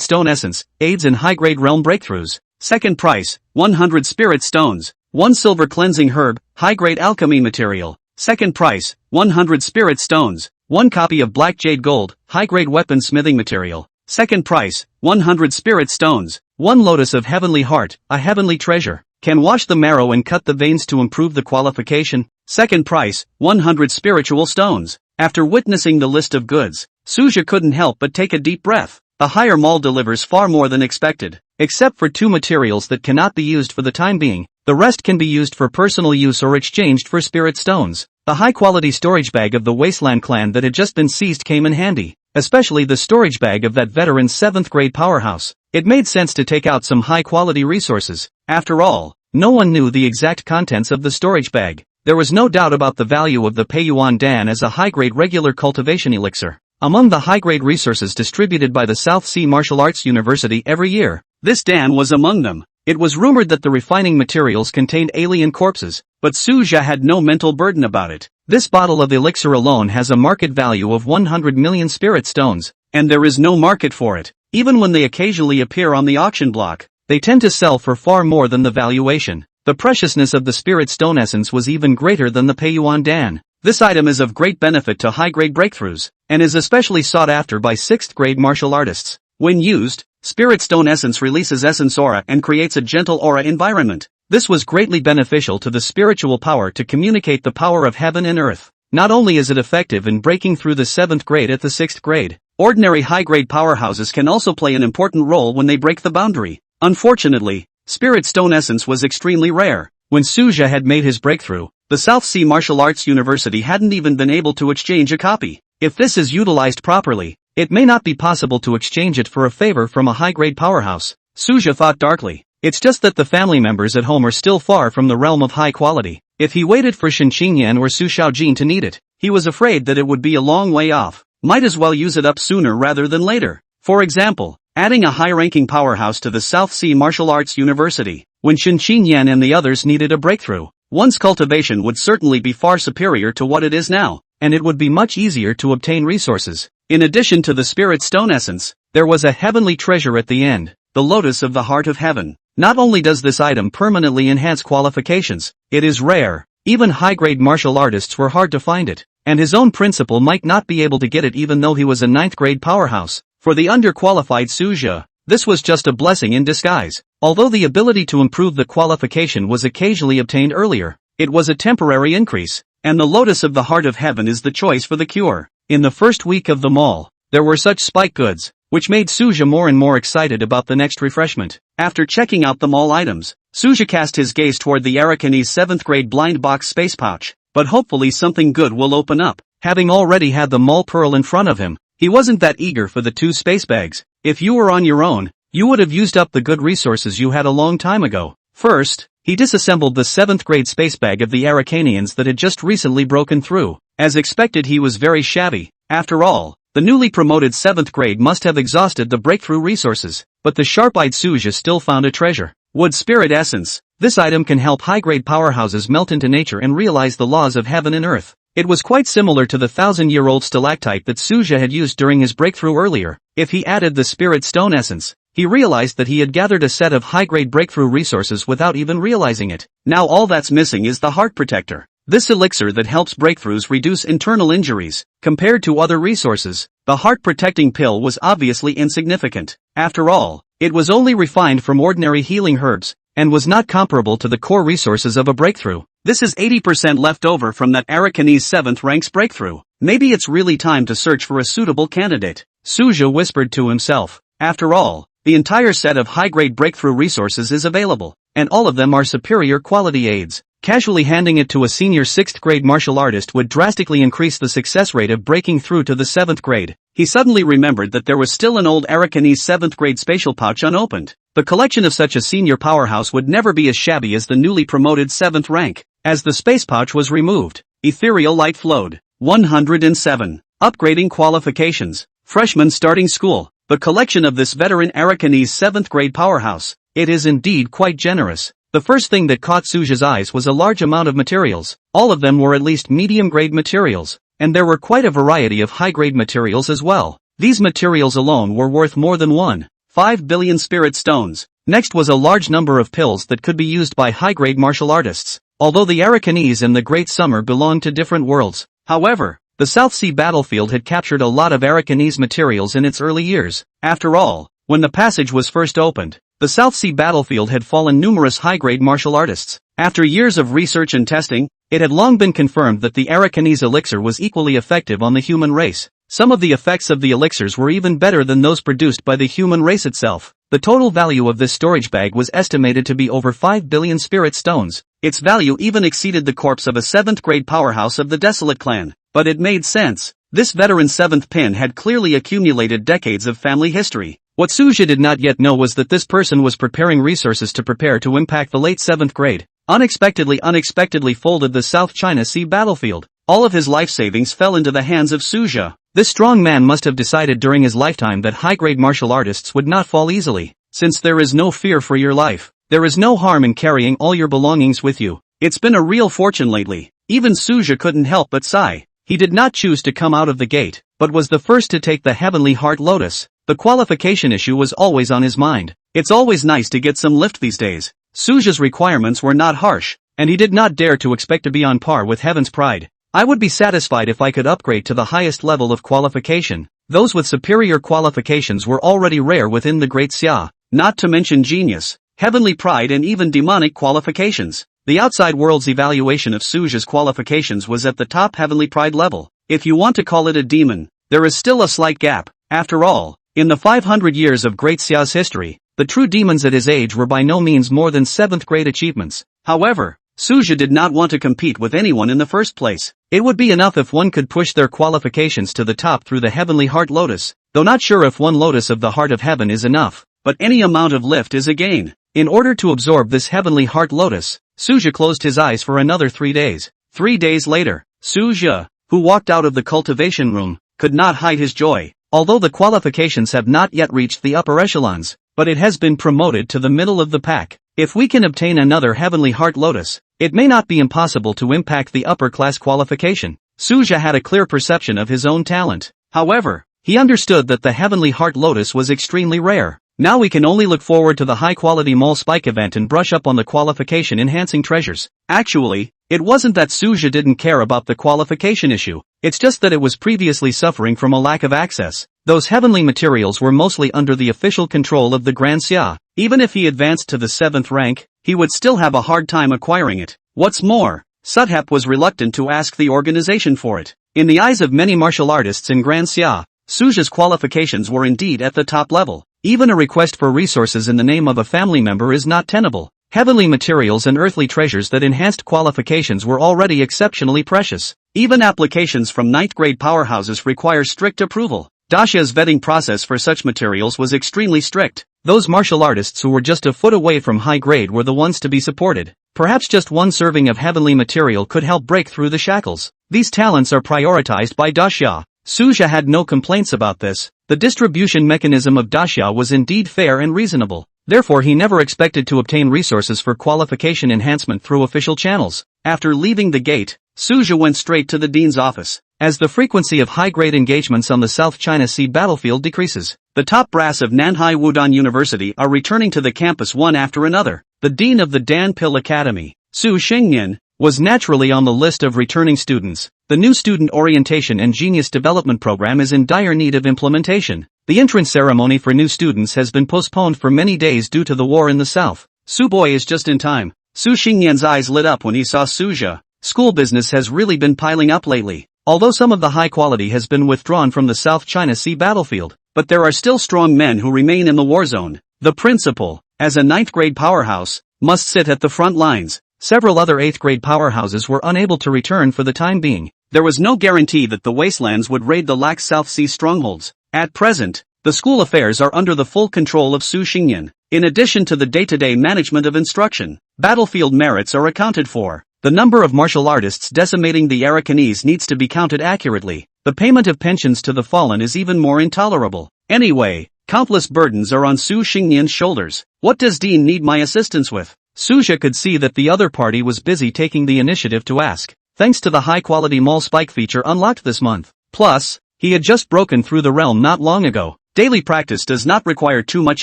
stone essence, aids in high-grade realm breakthroughs. Second price, 100 spirit stones. 1 silver cleansing herb, high-grade alchemy material. Second price, 100 spirit stones. 1 copy of black jade gold, high-grade weapon smithing material. Second price, 100 spirit stones. 1 lotus of heavenly heart, a heavenly treasure. Can wash the marrow and cut the veins to improve the qualification. Second price, 100 spiritual stones. After witnessing the list of goods, Suja couldn't help but take a deep breath. The higher mall delivers far more than expected. Except for 2 materials that cannot be used for the time being, the rest can be used for personal use or exchanged for spirit stones. The high-quality storage bag of the Wasteland clan that had just been seized came in handy, especially the storage bag of that veteran 7th grade powerhouse. It made sense to take out some high-quality resources. After all, no one knew the exact contents of the storage bag. There was no doubt about the value of the Peiyuan Dan as a high-grade regular cultivation elixir. Among the high-grade resources distributed by the South Sea Martial Arts University every year, this Dan was among them. It was rumored that the refining materials contained alien corpses, but Suja had no mental burden about it. This bottle of elixir alone has a market value of 100 million spirit stones, and there is no market for it. Even when they occasionally appear on the auction block, they tend to sell for far more than the valuation. The preciousness of the spirit stone essence was even greater than the Peiyuan Dan. This item is of great benefit to high-grade breakthroughs, and is especially sought after by 6th grade martial artists. When used, Spirit Stone Essence releases Essence Aura and creates a gentle aura environment. This was greatly beneficial to the spiritual power to communicate the power of heaven and earth. Not only is it effective in breaking through the 7th grade at the 6th grade, ordinary high-grade powerhouses can also play an important role when they break the boundary. Unfortunately, Spirit Stone Essence was extremely rare. When Suja had made his breakthrough, the South Sea Martial Arts University hadn't even been able to exchange a copy. If this is utilized properly, it may not be possible to exchange it for a favor from a high-grade powerhouse. Suja thought darkly. It's just that the family members at home are still far from the realm of high quality. If he waited for Shen Qingyan or Su Shaojin to need it, he was afraid that it would be a long way off. Might as well use it up sooner rather than later. For example, adding a high-ranking powerhouse to the South Sea Martial Arts University, when Shen Qingyan and the others needed a breakthrough. One's cultivation would certainly be far superior to what it is now, and it would be much easier to obtain resources. In addition to the Spirit Stone Essence, there was a heavenly treasure at the end, the Lotus of the Heart of Heaven. Not only does this item permanently enhance qualifications, it is rare. Even high-grade martial artists were hard to find it, and his own principal might not be able to get it even though he was a 9th grade powerhouse. For the underqualified Suja, this was just a blessing in disguise. Although the ability to improve the qualification was occasionally obtained earlier, it was a temporary increase, and the Lotus of the Heart of Heaven is the choice for the cure. In the first week of the mall, there were such spike goods, which made Suja more and more excited about the next refreshment. After checking out the mall items, Suja cast his gaze toward the Arakanese 7th grade blind box space pouch, but hopefully something good will open up. Having already had the mall pearl in front of him, he wasn't that eager for the 2 space bags. If you were on your own, you would have used up the good resources you had a long time ago. First, he disassembled the 7th grade space bag of the Arakanians that had just recently broken through. As expected, he was very shabby. After all, the newly promoted 7th grade must have exhausted the breakthrough resources, but the sharp-eyed Suja still found a treasure. Wood Spirit Essence. This item can help high-grade powerhouses melt into nature and realize the laws of heaven and earth. It was quite similar to the 1,000-year-old stalactite that Suja had used during his breakthrough earlier. If he added the Spirit Stone Essence, he realized that he had gathered a set of high-grade breakthrough resources without even realizing it. Now all that's missing is the Heart Protector. This elixir that helps breakthroughs reduce internal injuries. Compared to other resources, the heart-protecting pill was obviously insignificant. After all, it was only refined from ordinary healing herbs, and was not comparable to the core resources of a breakthrough. This is 80% left over from that Arakanese 7th rank's breakthrough. Maybe it's really time to search for a suitable candidate, Suja whispered to himself. After all, the entire set of high-grade breakthrough resources is available, and all of them are superior quality aids. Casually handing it to a senior 6th grade martial artist would drastically increase the success rate of breaking through to the 7th grade. He suddenly remembered that there was still an old Arakanese 7th grade spatial pouch unopened. The collection of such a senior powerhouse would never be as shabby as the newly promoted 7th rank. As the space pouch was removed, ethereal light flowed. 107. Upgrading qualifications. Freshman starting school. The collection of this veteran Arakanese 7th grade powerhouse. It is indeed quite generous. The first thing that caught Suja's eyes was a large amount of materials. All of them were at least medium-grade materials, and there were quite a variety of high-grade materials as well. These materials alone were worth more than 1.5 billion spirit stones. Next was a large number of pills that could be used by high-grade martial artists. Although the Arakanese and the Great Summer belonged to different worlds, however, the South Sea battlefield had captured a lot of Arakanese materials in its early years. After all, when the passage was first opened, the South Sea battlefield had fallen numerous high-grade martial artists. After years of research and testing, it had long been confirmed that the Arakanese elixir was equally effective on the human race. Some of the effects of the elixirs were even better than those produced by the human race itself. The total value of this storage bag was estimated to be over 5 billion spirit stones. Its value even exceeded the corpse of a 7th grade powerhouse of the Desolate clan. But it made sense. This veteran 7th pin had clearly accumulated decades of family history. What Suja did not yet know was that this person was preparing resources to prepare to impact the late 7th grade. Unexpectedly folded the South China Sea battlefield. All of his life savings fell into the hands of Suja. This strong man must have decided during his lifetime that high-grade martial artists would not fall easily. Since there is no fear for your life, there is no harm in carrying all your belongings with you. It's been a real fortune lately. Even Suja couldn't help but sigh. He did not choose to come out of the gate, but was the first to take the Heavenly Heart Lotus. The qualification issue was always on his mind. It's always nice to get some lift these days. Suja's requirements were not harsh, and he did not dare to expect to be on par with Heaven's Pride. I would be satisfied if I could upgrade to the highest level of qualification. Those with superior qualifications were already rare within the Great Xia, not to mention genius, Heavenly Pride and even demonic qualifications. The outside world's evaluation of Suja's qualifications was at the top Heavenly Pride level. If you want to call it a demon, there is still a slight gap. After all, in the 500 years of Great Xia's history, the true demons at his age were by no means more than 7th grade achievements. However, Suja did not want to compete with anyone in the first place. It would be enough if one could push their qualifications to the top through the Heavenly Heart Lotus, though not sure if one Lotus of the Heart of Heaven is enough, but any amount of lift is a gain. In order to absorb this Heavenly Heart Lotus, Suja closed his eyes for another 3 days. 3 days later, Suja, who walked out of the cultivation room, could not hide his joy. Although the qualifications have not yet reached the upper echelons, but it has been promoted to the middle of the pack. If we can obtain another Heavenly Heart Lotus, it may not be impossible to impact the upper class qualification. Suja had a clear perception of his own talent. However, he understood that the Heavenly Heart Lotus was extremely rare. Now we can only look forward to the high-quality Mole Spike event and brush up on the qualification-enhancing treasures. Actually, it wasn't that Suja didn't care about the qualification issue, it's just that it was previously suffering from a lack of access. Those heavenly materials were mostly under the official control of the Grand Xia. Even if he advanced to the 7th rank, he would still have a hard time acquiring it. What's more, Sudhep was reluctant to ask the organization for it. In the eyes of many martial artists in Grand Xia, Suja's qualifications were indeed at the top level. Even a request for resources in the name of a family member is not tenable. Heavenly materials and earthly treasures that enhanced qualifications were already exceptionally precious. Even applications from 9th grade powerhouses require strict approval. Dashia's vetting process for such materials was extremely strict. Those martial artists who were just a foot away from high grade were the ones to be supported. Perhaps just one serving of heavenly material could help break through the shackles. These talents are prioritized by Dashia. Suja had no complaints about this. The distribution mechanism of Dashia was indeed fair and reasonable. Therefore he never expected to obtain resources for qualification enhancement through official channels. After leaving the gate, Suja went straight to the dean's office. As the frequency of high-grade engagements on the South China Sea battlefield decreases, the top brass of Nanhai Wudong University are returning to the campus one after another. The dean of the Dan Pil Academy, Su Xingnian, was naturally on the list of returning students. The new Student Orientation and Genius Development Program is in dire need of implementation. The entrance ceremony for new students has been postponed for many days due to the war in the south. Su Boy is just in time. Su Xingyan's eyes lit up when he saw Suja. School business has really been piling up lately. Although some of the high quality has been withdrawn from the South China Sea battlefield, but there are still strong men who remain in the war zone. The principal, as a 9th grade powerhouse, must sit at the front lines. Several other 8th grade powerhouses were unable to return for the time being. There was no guarantee that the wastelands would raid the lax South Sea strongholds. At present, the school affairs are under the full control of Su Xingyan. In addition to the day-to-day management of instruction, battlefield merits are accounted for. The number of martial artists decimating the Arakanese needs to be counted accurately. The payment of pensions to the fallen is even more intolerable. Anyway, countless burdens are on Su Xingyan's shoulders. What does Dean need my assistance with? Suja could see that the other party was busy taking the initiative to ask. Thanks to the high-quality mall spike feature unlocked this month. Plus, he had just broken through the realm not long ago. Daily practice does not require too much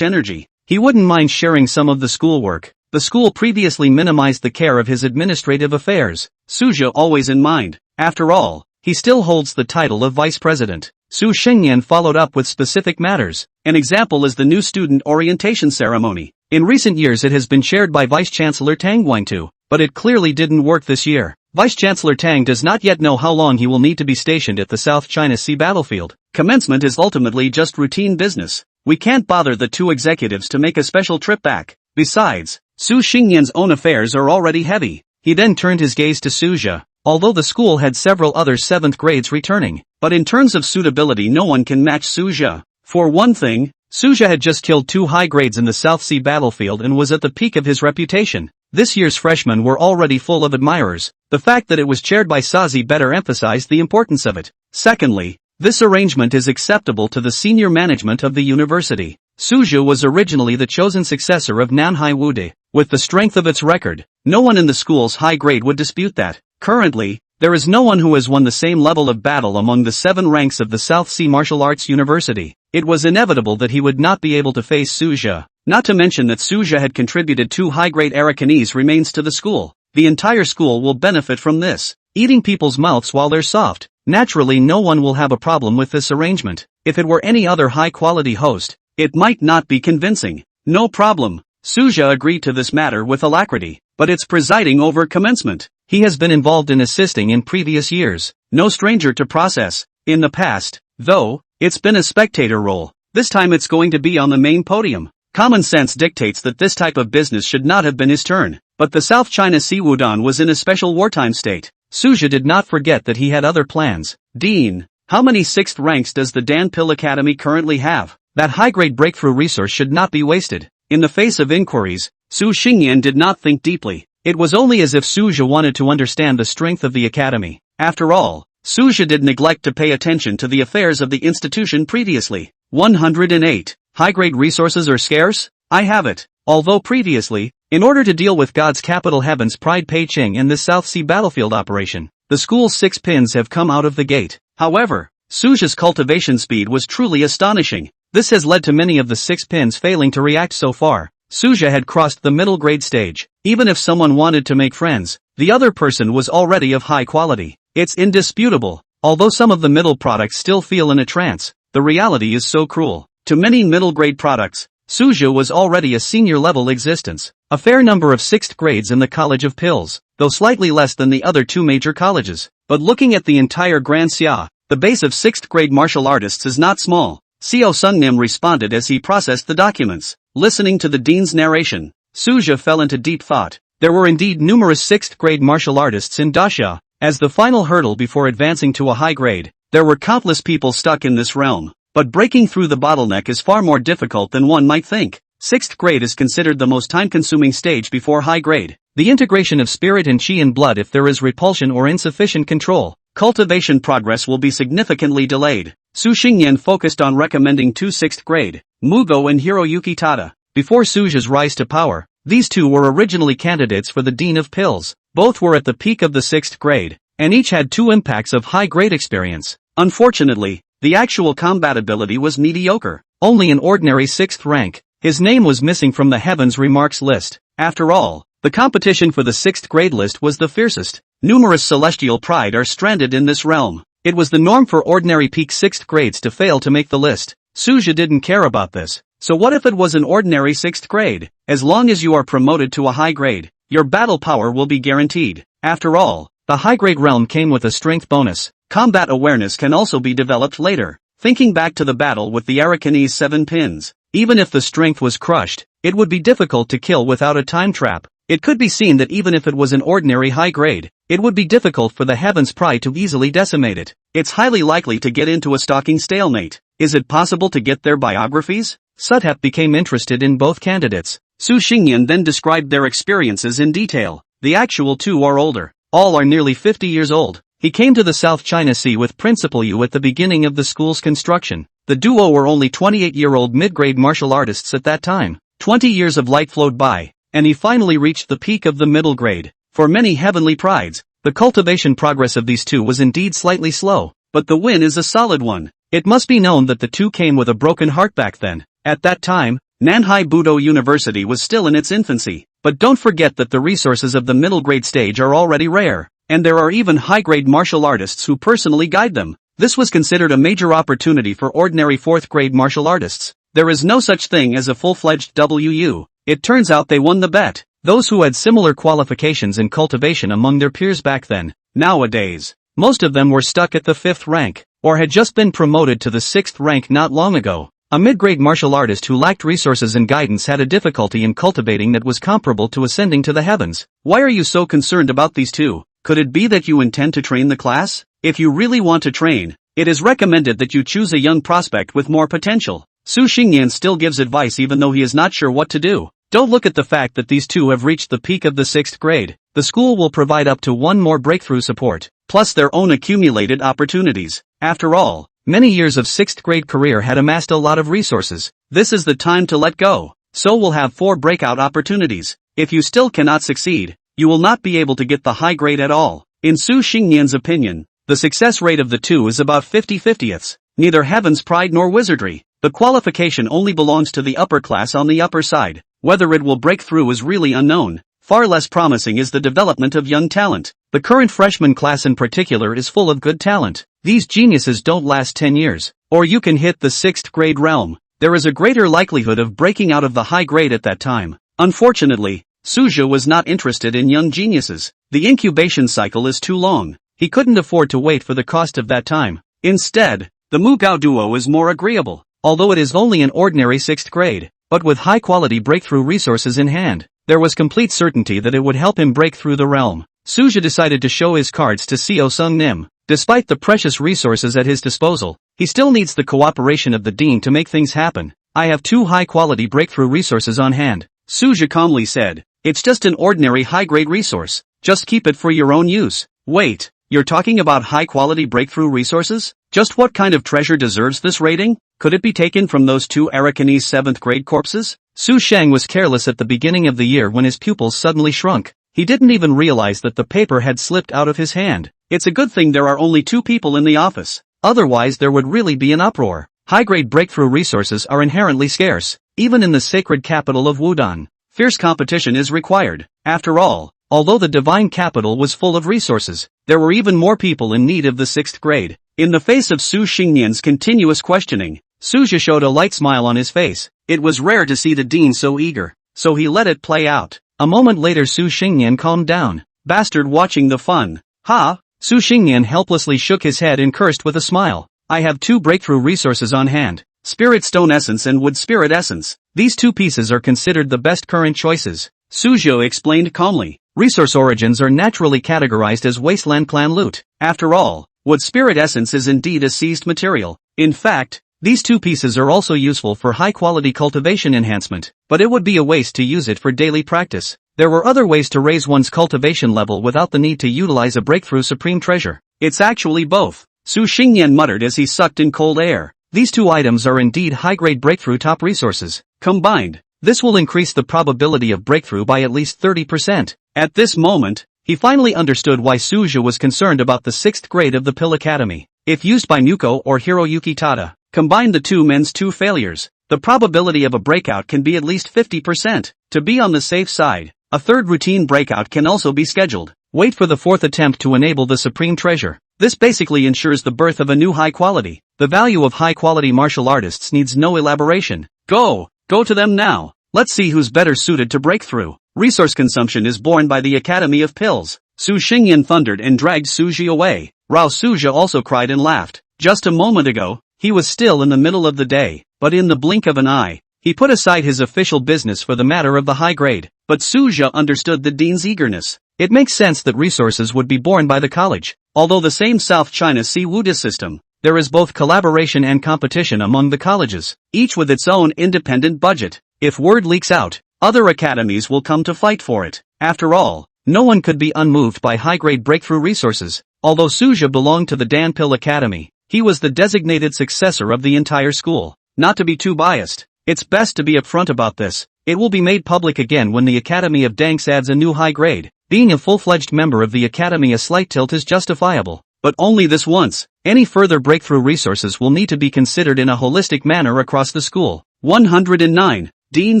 energy. He wouldn't mind sharing some of the schoolwork. The school previously minimized the care of his administrative affairs. Suja always in mind. After all, he still holds the title of vice president. Su Xingyan followed up with specific matters. An example is the new student orientation ceremony. In recent years it has been chaired by Vice-Chancellor Tang Guangtu, but it clearly didn't work this year. Vice-Chancellor Tang does not yet know how long he will need to be stationed at the South China Sea battlefield. Commencement is ultimately just routine business. We can't bother the two executives to make a special trip back. Besides, Su Xingyan's own affairs are already heavy. He then turned his gaze to Suja. Although the school had several other 7th grades returning, but in terms of suitability no one can match Suja. For one thing, Suja had just killed 2 high grades in the South Sea battlefield and was at the peak of his reputation. This year's freshmen were already full of admirers. The fact that it was chaired by Sazi better emphasized the importance of it. Secondly, this arrangement is acceptable to the senior management of the university. Suja was originally the chosen successor of Nanhai Wude. With the strength of its record, no one in the school's high grade would dispute that. Currently, there is no one who has won the same level of battle among the 7 ranks of the South Sea Martial Arts University. It was inevitable that he would not be able to face Suja. Not to mention that Suja had contributed 2 high-grade Arakanese remains to the school. The entire school will benefit from this. Eating people's mouths while they're soft. Naturally no one will have a problem with this arrangement. If it were any other high-quality host, it might not be convincing. No problem. Suja agreed to this matter with alacrity, but it's presiding over commencement. He has been involved in assisting in previous years. No stranger to process. In the past, though, it's been a spectator role. This time it's going to be on the main podium. Common sense dictates that this type of business should not have been his turn. But the South China Sea Wudon was in a special wartime state. Suja did not forget that he had other plans. Dean, how many 6th ranks does the Dan Pil Academy currently have? That high-grade breakthrough resource should not be wasted. In the face of inquiries, Su Xingyan did not think deeply. It was only as if Suja wanted to understand the strength of the academy. After all, Suja did neglect to pay attention to the affairs of the institution previously. 108. High-grade resources are scarce? I have it. Although previously, in order to deal with God's capital Heaven's Pride Peiqing and this South Sea battlefield operation, the school's 6 pins have come out of the gate. However, Suja's cultivation speed was truly astonishing. This has led to many of the 6 pins failing to react so far. Suja had crossed the middle grade stage. Even if someone wanted to make friends, the other person was already of high quality. It's indisputable. Although some of the middle products still feel in a trance, the reality is so cruel. To many middle grade products, Suja was already a senior level existence. A fair number of 6th grades in the College of Pills, though slightly less than the other 2 major colleges. But looking at the entire Grand Xia, the base of 6th grade martial artists is not small. Seo Sungnim responded as he processed the documents. Listening to the dean's narration, Suja fell into deep thought. There were indeed numerous 6th grade martial artists in Dasha. As the final hurdle before advancing to a high grade, there were countless people stuck in this realm. But breaking through the bottleneck is far more difficult than one might think. 6th grade is considered the most time-consuming stage before high grade. The integration of spirit and chi in blood, if there is repulsion or insufficient control, cultivation progress will be significantly delayed. Su Xingyan focused on recommending 2 6th grade, Mugo and Hiroyuki Tada. Before Suja's rise to power, these 2 were originally candidates for the Dean of Pills. Both were at the peak of the 6th grade, and each had 2 impacts of high grade experience. Unfortunately, the actual combat ability was mediocre. Only an ordinary 6th rank. His name was missing from the Heavens Remarks list. After all, The competition for the 6th grade list was the fiercest. Numerous celestial pride are stranded in this realm. It was the norm for ordinary peak 6th grades to fail to make the list. Suja didn't care about this. So what if it was an ordinary 6th grade? As long as you are promoted to a high grade, your battle power will be guaranteed. After all, the high grade realm came with a strength bonus. Combat awareness can also be developed later. Thinking back to the battle with the Arakanese 7 pins, even if the strength was crushed, it would be difficult to kill without a time trap. It could be seen that even if it was an ordinary high grade, it would be difficult for the Heaven's Pride to easily decimate it. It's highly likely to get into a stalking stalemate. Is it possible to get their biographies? Suthep became interested in both candidates. Su Xingyan then described their experiences in detail. The actual two are older. All are nearly 50 years old. He came to the South China Sea with Principal Yu at the beginning of the school's construction. The duo were only 28-year-old mid-grade martial artists at that time. 20 years of light flowed by, and he finally reached the peak of the middle grade. For many heavenly prides, the cultivation progress of these two was indeed slightly slow, but the win is a solid one. It must be known that the two came with a broken heart back then. At that time, Nanhai Budo University was still in its infancy, but don't forget that the resources of the middle grade stage are already rare, and there are even high-grade martial artists who personally guide them. This was considered a major opportunity for ordinary 4th grade martial artists. There is no such thing as a full-fledged WU. It turns out they won the bet. Those who had similar qualifications in cultivation among their peers back then. Nowadays, most of them were stuck at the 5th rank, or had just been promoted to the 6th rank not long ago. A mid-grade martial artist who lacked resources and guidance had a difficulty in cultivating that was comparable to ascending to the heavens. Why are you so concerned about these two? Could it be that you intend to train the class? If you really want to train, it is recommended that you choose a young prospect with more potential. Su Xingyan still gives advice even though he is not sure what to do. Don't look at the fact that these two have reached the peak of the 6th grade. The school will provide up to one more breakthrough support, plus their own accumulated opportunities. After all, many years of 6th grade career had amassed a lot of resources. This is the time to let go. So we'll have 4 breakout opportunities. If you still cannot succeed, you will not be able to get the high grade at all. In Su Xingyan's opinion, the success rate of the two is about 50/50ths. Neither Heaven's Pride nor Wizardry. The qualification only belongs to the upper class on the upper side. Whether it will break through is really unknown. Far less promising is the development of young talent. The current freshman class in particular is full of good talent. These geniuses don't last 10 years. Or you can hit the 6th grade realm. There is a greater likelihood of breaking out of the high grade at that time. Unfortunately, Suja was not interested in young geniuses. The incubation cycle is too long. He couldn't afford to wait for the cost of that time. Instead, the Mugao duo is more agreeable, although it is only an ordinary 6th grade, but with high-quality breakthrough resources in hand. There was complete certainty that it would help him break through the realm. Suja decided to show his cards to Seo Sung Nim. Despite the precious resources at his disposal, he still needs the cooperation of the dean to make things happen. I have 2 high-quality breakthrough resources on hand, Suja calmly said. It's just an ordinary high-grade resource. Just keep it for your own use. Wait, you're talking about high-quality breakthrough resources? Just what kind of treasure deserves this rating? Could it be taken from those 2 Arakanese 7th grade corpses? Su Shang was careless at the beginning of the year when his pupils suddenly shrunk. He didn't even realize that the paper had slipped out of his hand. It's a good thing there are only 2 people in the office. Otherwise there would really be an uproar. High-grade breakthrough resources are inherently scarce, even in the sacred capital of Wudan. Fierce competition is required. After all, although the divine capital was full of resources, there were even more people in need of the 6th grade. In the face of Su Xingyan's continuous questioning, Suja showed a light smile on his face. It was rare to see the dean so eager, so he let it play out. A moment later Su Xingyan calmed down. Bastard watching the fun. Ha! Su Xingyan helplessly shook his head and cursed with a smile. I have 2 breakthrough resources on hand. Spirit Stone Essence and Wood Spirit Essence. These 2 pieces are considered the best current choices. Sujo explained calmly. Resource origins are naturally categorized as Wasteland Clan loot. After all, Wood Spirit Essence is indeed a seized material. In fact, these 2 pieces are also useful for high-quality cultivation enhancement, but it would be a waste to use it for daily practice. There were other ways to raise one's cultivation level without the need to utilize a breakthrough supreme treasure. It's actually both, Su Xingyan muttered as he sucked in cold air. These 2 items are indeed high-grade breakthrough top resources. Combined, this will increase the probability of breakthrough by at least 30%. At this moment, he finally understood why Suja was concerned about the 6th grade of the Pill Academy. If used by Nuko or Hiroyuki Tada, combine the 2 men's 2 failures, the probability of a breakout can be at least 50%. To be on the safe side, A third routine breakout can also be scheduled. Wait for the fourth attempt to enable the supreme treasure. This basically ensures the birth of a new high quality. The value of high quality martial artists needs no elaboration. Go to them now. Let's see who's better suited to break through. Resource consumption is borne by the Academy of Pills. Su Xingyan thundered and dragged Suji away. Rao Suja also cried and laughed. Just a moment ago, he was still in the middle of the day, but in the blink of an eye, he put aside his official business for the matter of the high grade. But Suja understood the dean's eagerness. It makes sense that resources would be borne by the college. Although the same South China Sea Wuda system, there is both collaboration and competition among the colleges, each with its own independent budget. If word leaks out, other academies will come to fight for it. After all, no one could be unmoved by high-grade breakthrough resources. Although Suja belonged to the Danpil Academy, he was the designated successor of the entire school. Not to be too biased, it's best to be upfront about this. It will be made public again when the Academy of Danks adds a new high grade. Being a full-fledged member of the Academy, a slight tilt is justifiable. But only this once. Any further breakthrough resources will need to be considered in a holistic manner across the school. 109. Dean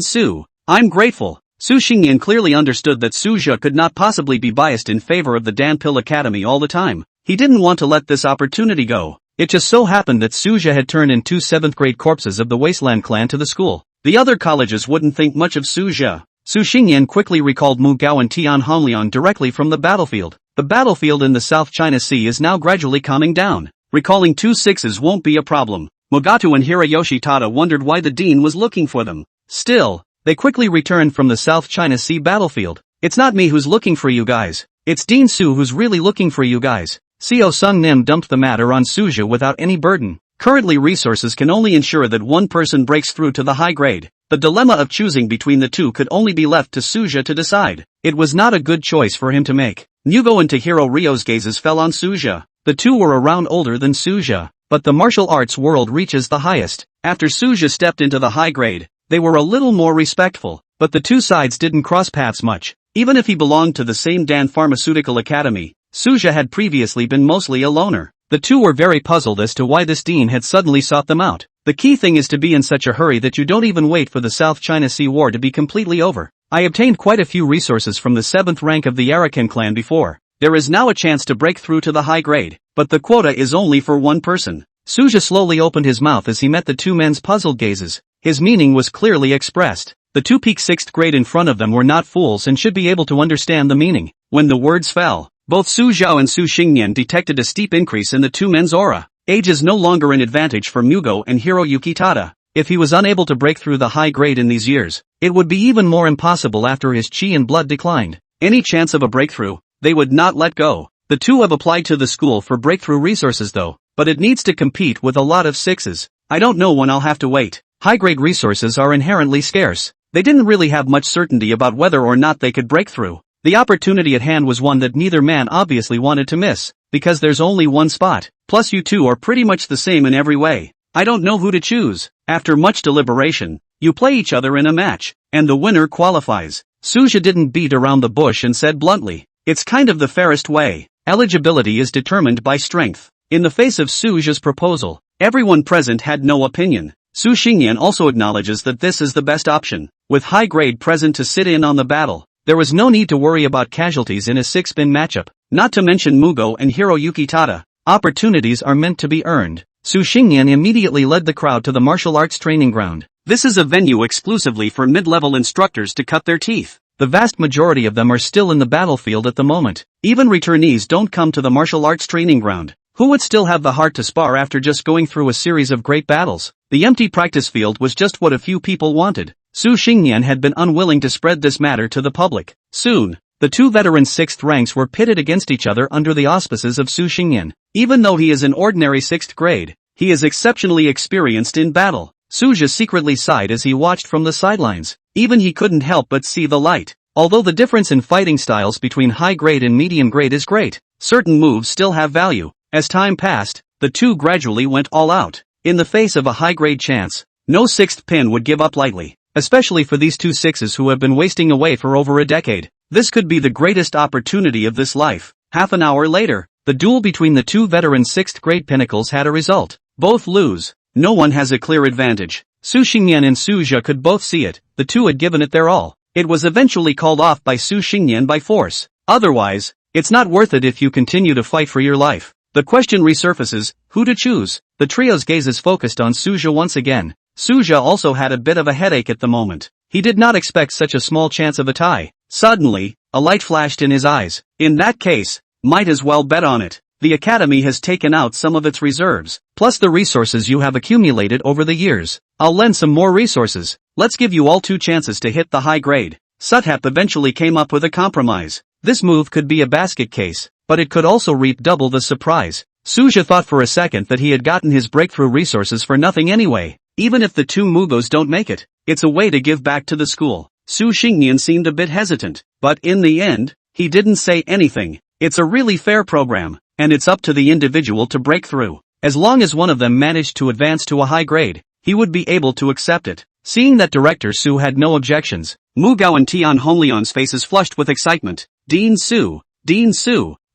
Su. I'm grateful. Su Xingyan clearly understood that Suja could not possibly be biased in favor of the Danpil Academy all the time. He didn't want to let this opportunity go. It just so happened that Suja had turned in 2 7th-grade corpses of the Wasteland clan to the school. The other colleges wouldn't think much of Suja. Su Xingyan quickly recalled Mu Gao and Tian Hongliang directly from the battlefield. The battlefield in the South China Sea is now gradually calming down. Recalling 2 6s won't be a problem. Mogatu and Hiroyoshi Tada wondered why the dean was looking for them. Still, they quickly returned from the South China Sea battlefield. It's not me who's looking for you guys. It's Dean Su who's really looking for you guys. Seo Sung Nim dumped the matter on Suja without any burden. Currently resources can only ensure that one person breaks through to the high grade. The dilemma of choosing between the two could only be left to Suja to decide. It was not a good choice for him to make. Nugo and Tahiro Ryo's gazes fell on Suja. The two were around older than Suja, but the martial arts world reaches the highest. After Suja stepped into the high grade, they were a little more respectful, but the two sides didn't cross paths much. Even if he belonged to the same Dan Pharmaceutical Academy, Suja had previously been mostly a loner. The two were very puzzled as to why this dean had suddenly sought them out. The key thing is to be in such a hurry that you don't even wait for the South China Sea War to be completely over. I obtained quite a few resources from the 7th rank of the Arakan clan before. There is now a chance to break through to the high grade, but the quota is only for one person. Suja slowly opened his mouth as he met the two men's puzzled gazes. His meaning was clearly expressed. The two peak 6th grade in front of them were not fools and should be able to understand the meaning. When the words fell, both Su Zhao and Su Xingyan detected a steep increase in the two men's aura. Age is no longer an advantage for Mugo and Hiroyuki Tada. If he was unable to break through the high grade in these years, it would be even more impossible after his chi and blood declined. Any chance of a breakthrough, they would not let go. The two have applied to the school for breakthrough resources though, but it needs to compete with a lot of 6s. I don't know when I'll have to wait. High-grade resources are inherently scarce. They didn't really have much certainty about whether or not they could break through. The opportunity at hand was one that neither man obviously wanted to miss, because there's only one spot. Plus you two are pretty much the same in every way. I don't know who to choose. After much deliberation, you play each other in a match, and the winner qualifies. Suja didn't beat around the bush and said bluntly, it's kind of the fairest way. Eligibility is determined by strength. In the face of Suja's proposal, everyone present had no opinion. Su Xingyan also acknowledges that this is the best option. With high grade present to sit in on the battle, there was no need to worry about casualties in a 6-spin matchup. Not to mention Mugo and Hiroyuki Tada. Opportunities are meant to be earned. Su Xingyan immediately led the crowd to the martial arts training ground. This is a venue exclusively for mid-level instructors to cut their teeth. The vast majority of them are still in the battlefield at the moment. Even returnees don't come to the martial arts training ground. Who would still have the heart to spar after just going through a series of great battles? The empty practice field was just what a few people wanted. Su Xingyan had been unwilling to spread this matter to the public. Soon, the two veteran 6th ranks were pitted against each other under the auspices of Su Xingyan. Even though he is an ordinary 6th grade, he is exceptionally experienced in battle. Suja secretly sighed as he watched from the sidelines. Even he couldn't help but see the light. Although the difference in fighting styles between high grade and medium grade is great, certain moves still have value. As time passed, the two gradually went all out. In the face of a high-grade chance, no 6th pin would give up lightly, especially for these two 6s who have been wasting away for over a decade. This could be the greatest opportunity of this life. Half an hour later, the duel between the two veteran 6th grade pinnacles had a result. Both lose. No one has a clear advantage. Su Xingyan and Su Zhe could both see it. The two had given it their all. It was eventually called off by Su Xingyan by force. Otherwise, it's not worth it if you continue to fight for your life. The question resurfaces, who to choose? The trio's gaze is focused on Suja once again. Suja also had a bit of a headache at the moment. He did not expect such a small chance of a tie. Suddenly, a light flashed in his eyes. In that case, might as well bet on it. The academy has taken out some of its reserves, plus the resources you have accumulated over the years. I'll lend some more resources. Let's give you all 2 chances to hit the high grade. Suthep eventually came up with a compromise. This move could be a basket case, but it could also reap double the surprise. Suja thought for a second that he had gotten his breakthrough resources for nothing anyway. Even if the 2 Mugos don't make it, it's a way to give back to the school. Su Xingyan seemed a bit hesitant, but in the end, he didn't say anything. It's a really fair program, and it's up to the individual to break through. As long as one of them managed to advance to a high grade, he would be able to accept it. Seeing that Director Su had no objections, Mu Gao and Tian Honglian's faces flushed with excitement. Dean Su,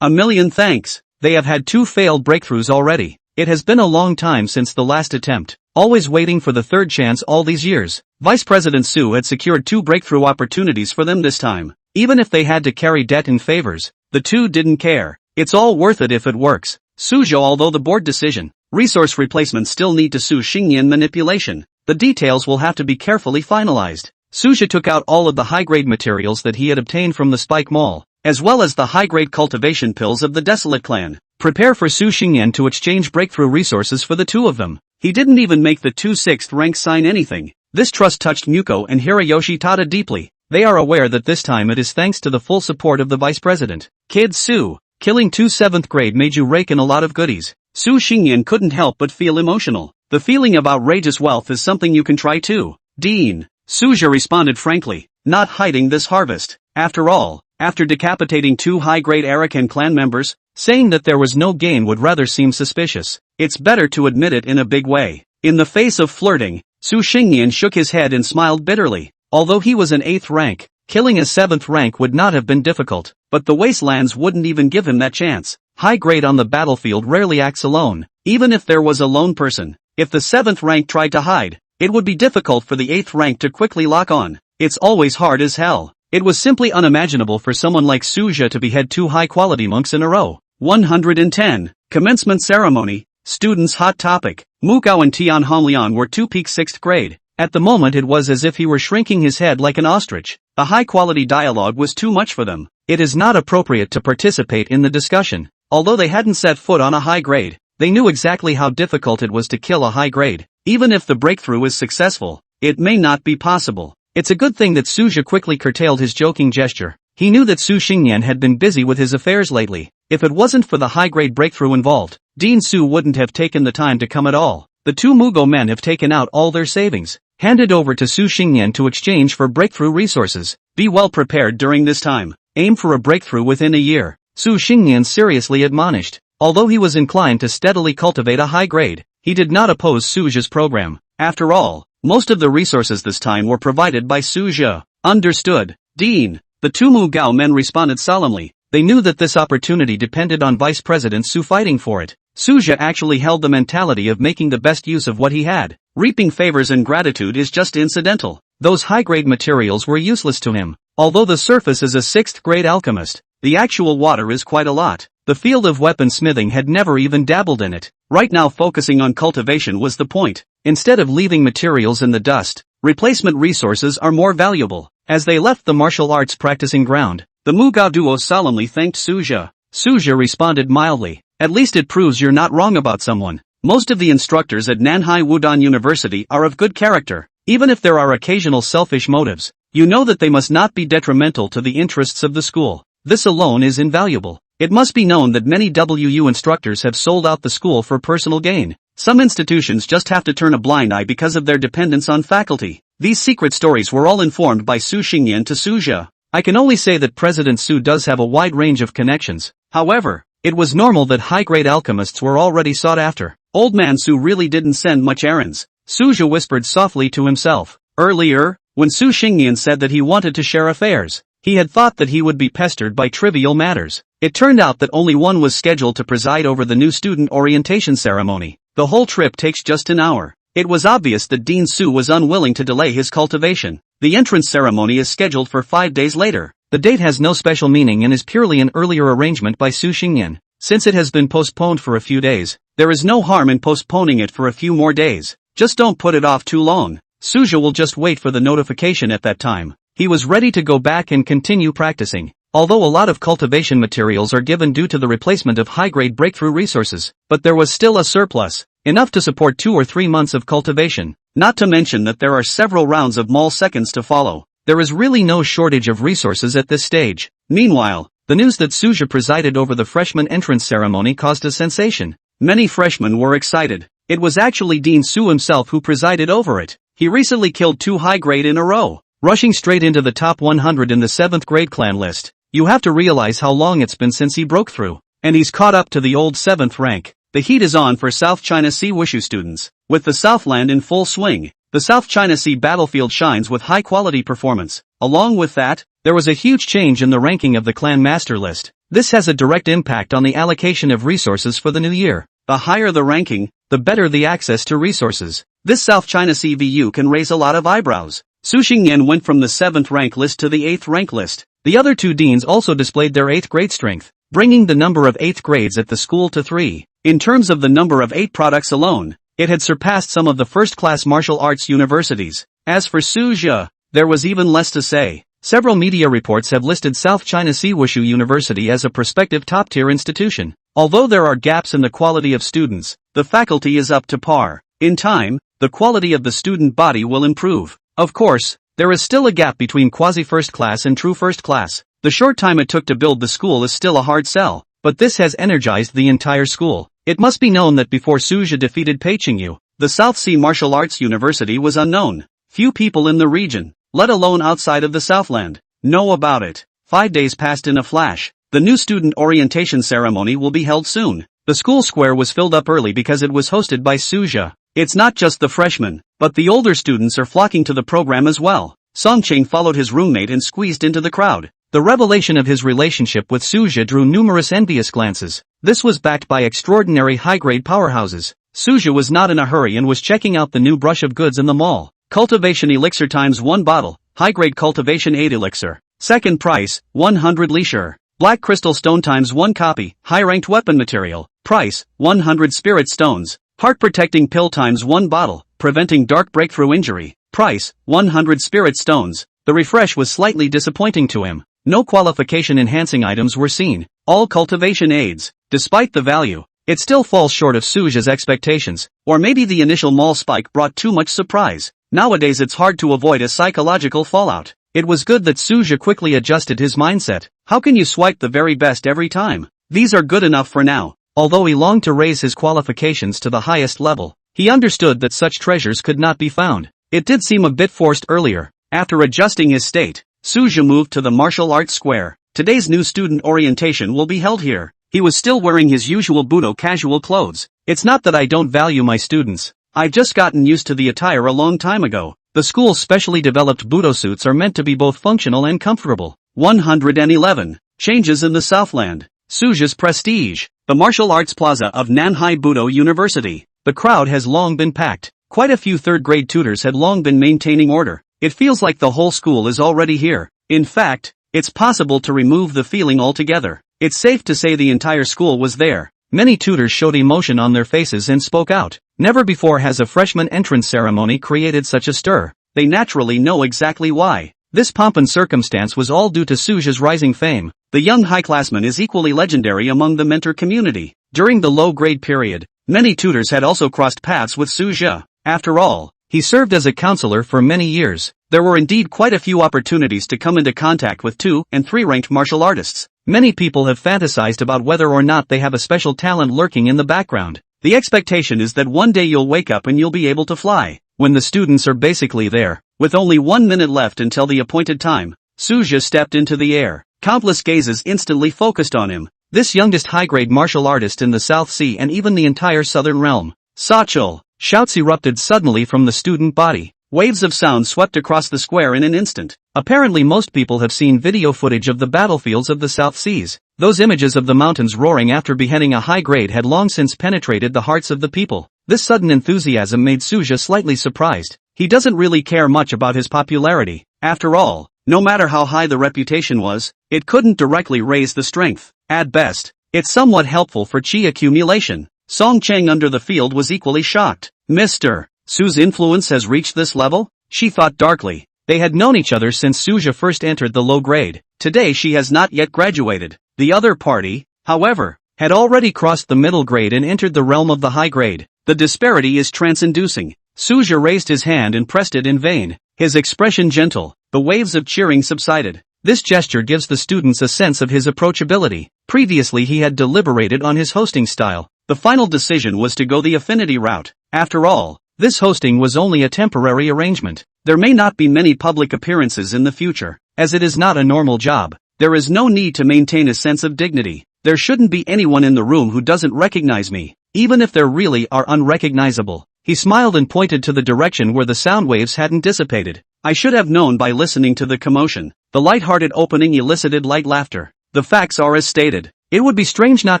a million thanks. They have had 2 failed breakthroughs already. It has been a long time since the last attempt, always waiting for the 3rd chance all these years. Vice President Su had secured 2 breakthrough opportunities for them this time. Even if they had to carry debt in favors, the 2 didn't care. It's all worth it if it works. Suja, although the board decision, resource replacements still need to Su Xingyan manipulation. The details will have to be carefully finalized. Suja took out all of the high-grade materials that he had obtained from the Spike Mall, as well as the high-grade cultivation pills of the Desolate clan. Prepare for Su Xingyan to exchange breakthrough resources for the 2 of them. He didn't even make the 2 6th rank sign anything. This trust touched Muko and Hirayoshi Tada deeply. They are aware that this time it is thanks to the full support of the vice president. Kid Su, killing 2 7th grade made you rake in a lot of goodies. Su Xingyan couldn't help but feel emotional. The feeling of outrageous wealth is something you can try too. Dean, Suja responded frankly, not hiding this harvest. After all, after decapitating 2 high-grade Arakan clan members, saying that there was no gain would rather seem suspicious. It's better to admit it in a big way. In the face of flirting, Su Xingyan shook his head and smiled bitterly. Although he was an 8th rank, killing a 7th rank would not have been difficult, but the wastelands wouldn't even give him that chance. High grade on the battlefield rarely acts alone, even if there was a lone person. If the 7th rank tried to hide, it would be difficult for the 8th rank to quickly lock on. It's always hard as hell. It was simply unimaginable for someone like Suja to behead 2 high-quality monks in a row. 110. Commencement Ceremony. Students' hot topic. Mukao and Tian Honglian were 2 peak 6th grade. At the moment it was as if he were shrinking his head like an ostrich. The high-quality dialogue was too much for them. It is not appropriate to participate in the discussion. Although they hadn't set foot on a high grade, they knew exactly how difficult it was to kill a high grade. Even if the breakthrough is successful, it may not be possible. It's a good thing that Suja quickly curtailed his joking gesture. He knew that Su Xingyan had been busy with his affairs lately. If it wasn't for the high-grade breakthrough involved, Dean Su wouldn't have taken the time to come at all. The 2 Mugo men have taken out all their savings, handed over to Su Xingyan to exchange for breakthrough resources. Be well prepared during this time. Aim for a breakthrough within a year, Su Xingyan seriously admonished. Although he was inclined to steadily cultivate a high grade, he did not oppose Suja's program. After all, most of the resources this time were provided by Suja. Understood, Dean. The 2 Mugao men responded solemnly. They knew that this opportunity depended on Vice President Su fighting for it. Suja actually held the mentality of making the best use of what he had. Reaping favors and gratitude is just incidental. Those high-grade materials were useless to him. Although the surface is a 6th grade alchemist, the actual water is quite a lot. The field of weaponsmithing had never even dabbled in it. Right now focusing on cultivation was the point. Instead of leaving materials in the dust, replacement resources are more valuable. As they left the martial arts practicing ground, the Mugao duo solemnly thanked Suja. Suja responded mildly. At least it proves you're not wrong about someone. Most of the instructors at Nanhai Wudong University are of good character. Even if there are occasional selfish motives, you know that they must not be detrimental to the interests of the school. This alone is invaluable. It must be known that many WU instructors have sold out the school for personal gain. Some institutions just have to turn a blind eye because of their dependence on faculty. These secret stories were all informed by Su Xingyan to Suja. I can only say that President Su does have a wide range of connections. However, it was normal that high-grade alchemists were already sought after. Old man Su really didn't send much errands. Suja whispered softly to himself. Earlier, when Su Xingyan said that he wanted to share affairs, he had thought that he would be pestered by trivial matters. It turned out that only one was scheduled to preside over the new student orientation ceremony. The whole trip takes just an hour. It was obvious that Dean Su was unwilling to delay his cultivation. The entrance ceremony is scheduled for 5 days later. The date has no special meaning and is purely an earlier arrangement by Su Xingyan. Since it has been postponed for a few days, there is no harm in postponing it for a few more days. Just don't put it off too long. Suja will just wait for the notification at that time. He was ready to go back and continue practicing. Although a lot of cultivation materials are given due to the replacement of high-grade breakthrough resources, but there was still a surplus, enough to support 2 or 3 months of cultivation. Not to mention that there are several rounds of mall seconds to follow. There is really no shortage of resources at this stage. Meanwhile, the news that Suja presided over the freshman entrance ceremony caused a sensation. Many freshmen were excited. It was actually Dean Su himself who presided over it. He recently killed 2 high-grade in a row, rushing straight into the top 100 in the 7th grade clan list. You have to realize how long it's been since he broke through, and he's caught up to the old 7th rank. The heat is on for South China Sea Wushu students. With the Southland in full swing, the South China Sea battlefield shines with high-quality performance. Along with that, there was a huge change in the ranking of the clan master list. This has a direct impact on the allocation of resources for the new year. The higher the ranking, the better the access to resources. This South China Sea VU can raise a lot of eyebrows. Su Xingyan went from the 7th rank list to the 8th rank list. The other 2 deans also displayed their 8th grade strength, bringing the number of 8th grades at the school to 3. In terms of the number of 8 products alone, it had surpassed some of the first-class martial arts universities. As for Suja, there was even less to say. Several media reports have listed South China Sea Wushu University as a prospective top-tier institution. Although there are gaps in the quality of students, the faculty is up to par. In time, the quality of the student body will improve. Of course, there is still a gap between quasi-first class and true first class. The short time it took to build the school is still a hard sell, but this has energized the entire school. It must be known that before Suja defeated Peiqingyu, the South Sea Martial Arts University was unknown. Few people in the region, let alone outside of the Southland, know about it. 5 days passed in a flash. The new student orientation ceremony will be held soon. The school square was filled up early because it was hosted by Suja. It's not just the freshmen, but the older students are flocking to the program as well. Songqing followed his roommate and squeezed into the crowd. The revelation of his relationship with Suja drew numerous envious glances. This was backed by extraordinary high-grade powerhouses. Suja was not in a hurry and was checking out the new brush of goods in the mall. Cultivation elixir times 1 bottle, high-grade cultivation 8 elixir. Second price, 100 leisure. Black crystal stone times 1 copy, high-ranked weapon material. Price, 100 spirit stones. Heart-protecting pill times 1 bottle, preventing dark breakthrough injury. Price, 100 spirit stones. The refresh was slightly disappointing to him. No qualification-enhancing items were seen. All cultivation aids. Despite the value, it still falls short of Suja's expectations. Or maybe the initial mall spike brought too much surprise. Nowadays it's hard to avoid a psychological fallout. It was good that Suja quickly adjusted his mindset. How can you swipe the very best every time? These are good enough for now. Although he longed to raise his qualifications to the highest level, he understood that such treasures could not be found. It did seem a bit forced earlier. After adjusting his state, Suja moved to the martial arts square. Today's new student orientation will be held here. He was still wearing his usual Budo casual clothes. It's not that I don't value my students. I've just gotten used to the attire a long time ago. The school's specially developed Budo suits are meant to be both functional and comfortable. 111. Changes in the Southland. Suja's prestige. The Martial Arts Plaza of Nanhai Budo University. The crowd has long been packed. Quite a few third-grade tutors had long been maintaining order. It feels like the whole school is already here. In fact, it's possible to remove the feeling altogether. It's safe to say the entire school was there. Many tutors showed emotion on their faces and spoke out. Never before has a freshman entrance ceremony created such a stir. They naturally know exactly why. This pomp and circumstance was all due to Suja's rising fame. The young high-classman is equally legendary among the mentor community. During the low-grade period, many tutors had also crossed paths with Suja. After all, he served as a counselor for many years. There were indeed quite a few opportunities to come into contact with 2- and 3-ranked martial artists. Many people have fantasized about whether or not they have a special talent lurking in the background. The expectation is that one day you'll wake up and you'll be able to fly. When the students are basically there, with only 1 minute left until the appointed time, Suja stepped into the air. Countless gazes instantly focused on him. This youngest high-grade martial artist in the South Sea and even the entire southern realm. Sachul! Shouts erupted suddenly from the student body. Waves of sound swept across the square in an instant. Apparently most people have seen video footage of the battlefields of the South Seas. Those images of the mountains roaring after beheading a high grade had long since penetrated the hearts of the people. This sudden enthusiasm made Suja slightly surprised. He doesn't really care much about his popularity. After all, no matter how high the reputation was, it couldn't directly raise the strength. At best, it's somewhat helpful for chi accumulation. Song Cheng under the field was equally shocked. Mr. Su's influence has reached this level? She thought darkly. They had known each other since Suja first entered the low grade. Today she has not yet graduated. The other party, however, had already crossed the middle grade and entered the realm of the high grade. The disparity is trance-inducing. Suja raised his hand and pressed it in vain. His expression gentle. The waves of cheering subsided. This gesture gives the students a sense of his approachability. Previously he had deliberated on his hosting style. The final decision was to go the affinity route. After all, this hosting was only a temporary arrangement. There may not be many public appearances in the future. As it is not a normal job, there is no need to maintain a sense of dignity. There shouldn't be anyone in the room who doesn't recognize me, even if there really are unrecognizable. He smiled and pointed to the direction where the sound waves hadn't dissipated. I should have known by listening to the commotion. The light-hearted opening elicited light laughter. The facts are as stated. It would be strange not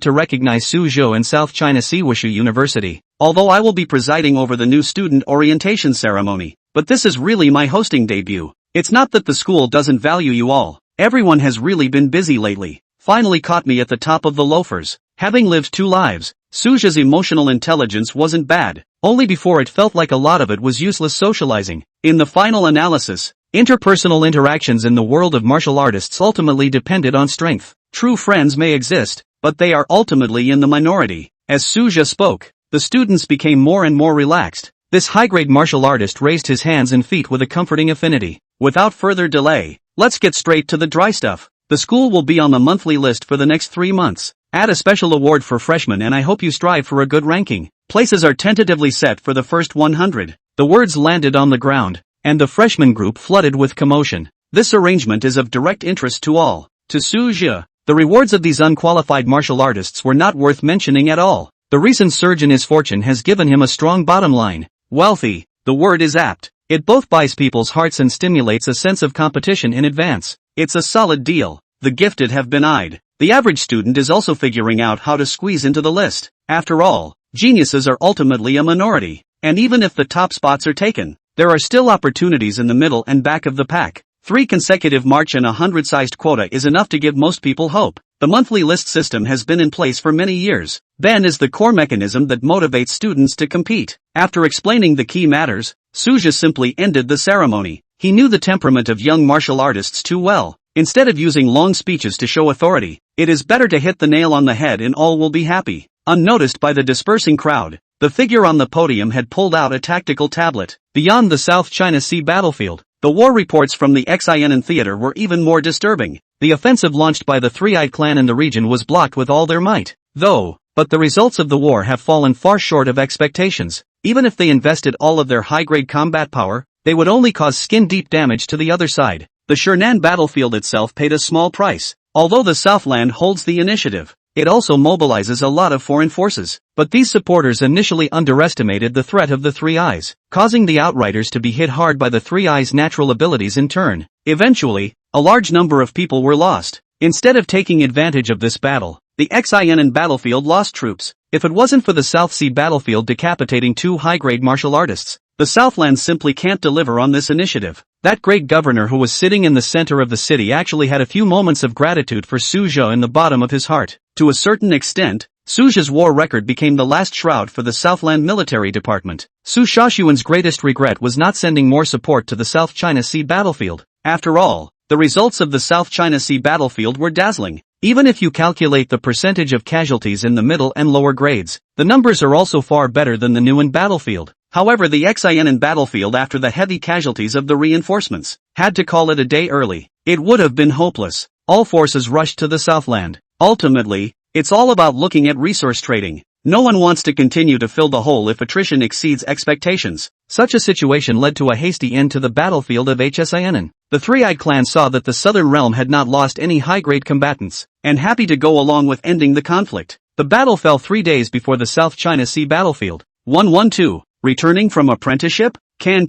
to recognize Su Zhou in South China Siwushu University, although I will be presiding over the new student orientation ceremony. But this is really my hosting debut. It's not that the school doesn't value you all. Everyone has really been busy lately. Finally caught me at the top of the loafers. Having lived 2 lives, Suja's emotional intelligence wasn't bad. Only before it felt like a lot of it was useless socializing. In the final analysis, interpersonal interactions in the world of martial artists ultimately depended on strength. True friends may exist, but they are ultimately in the minority. As Suja spoke, the students became more and more relaxed. This high-grade martial artist raised his hands and feet with a comforting affinity. Without further delay, let's get straight to the dry stuff. The school will be on the monthly list for the next 3 months. Add a special award for freshmen and I hope you strive for a good ranking. Places are tentatively set for the first 100. The words landed on the ground, and the freshman group flooded with commotion. This arrangement is of direct interest to all. To Su Zhe, the rewards of these unqualified martial artists were not worth mentioning at all. The recent surge in his fortune has given him a strong bottom line. Wealthy, the word is apt. It both buys people's hearts and stimulates a sense of competition in advance. It's a solid deal. The gifted have been eyed. The average student is also figuring out how to squeeze into the list. After all, geniuses are ultimately a minority. And even if the top spots are taken, there are still opportunities in the middle and back of the pack. 3 consecutive March and a 100-sized quota is enough to give most people hope. The monthly list system has been in place for many years. Ben is the core mechanism that motivates students to compete. After explaining the key matters, Suja simply ended the ceremony. He knew the temperament of young martial artists too well. Instead of using long speeches to show authority, it is better to hit the nail on the head and all will be happy. Unnoticed by the dispersing crowd, the figure on the podium had pulled out a tactical tablet. Beyond the South China Sea battlefield, the war reports from the Xianen theater were even more disturbing. The offensive launched by the Three-Eyed Clan in the region was blocked with all their might. But the results of the war have fallen far short of expectations. Even if they invested all of their high-grade combat power, they would only cause skin-deep damage to the other side. The Shernan battlefield itself paid a small price. Although the Southland holds the initiative, it also mobilizes a lot of foreign forces. But these supporters initially underestimated the threat of the Three Eyes, causing the Outriders to be hit hard by the Three Eyes' natural abilities in turn. Eventually, a large number of people were lost. Instead of taking advantage of this battle, the Xianen battlefield lost troops. If it wasn't for the South Sea battlefield decapitating 2 high-grade martial artists, the Southland simply can't deliver on this initiative. That great governor who was sitting in the center of the city actually had a few moments of gratitude for Su Zhe in the bottom of his heart. To a certain extent, Su Zhe's war record became the last shroud for the Southland military department. Su Shashuan's greatest regret was not sending more support to the South China Sea battlefield. After all, the results of the South China Sea battlefield were dazzling. Even if you calculate the percentage of casualties in the middle and lower grades, the numbers are also far better than the Nguyen battlefield. However, the Xianen battlefield, after the heavy casualties of the reinforcements, had to call it a day early. It would have been hopeless. All forces rushed to the Southland. Ultimately, it's all about looking at resource trading. No one wants to continue to fill the hole if attrition exceeds expectations. Such a situation led to a hasty end to the battlefield of Hsianen. The Three-Eyed Clan saw that the southern realm had not lost any high-grade combatants, and happy to go along with ending the conflict. The battle fell 3 days before the South China Sea battlefield. 112. Returning from apprenticeship? Can.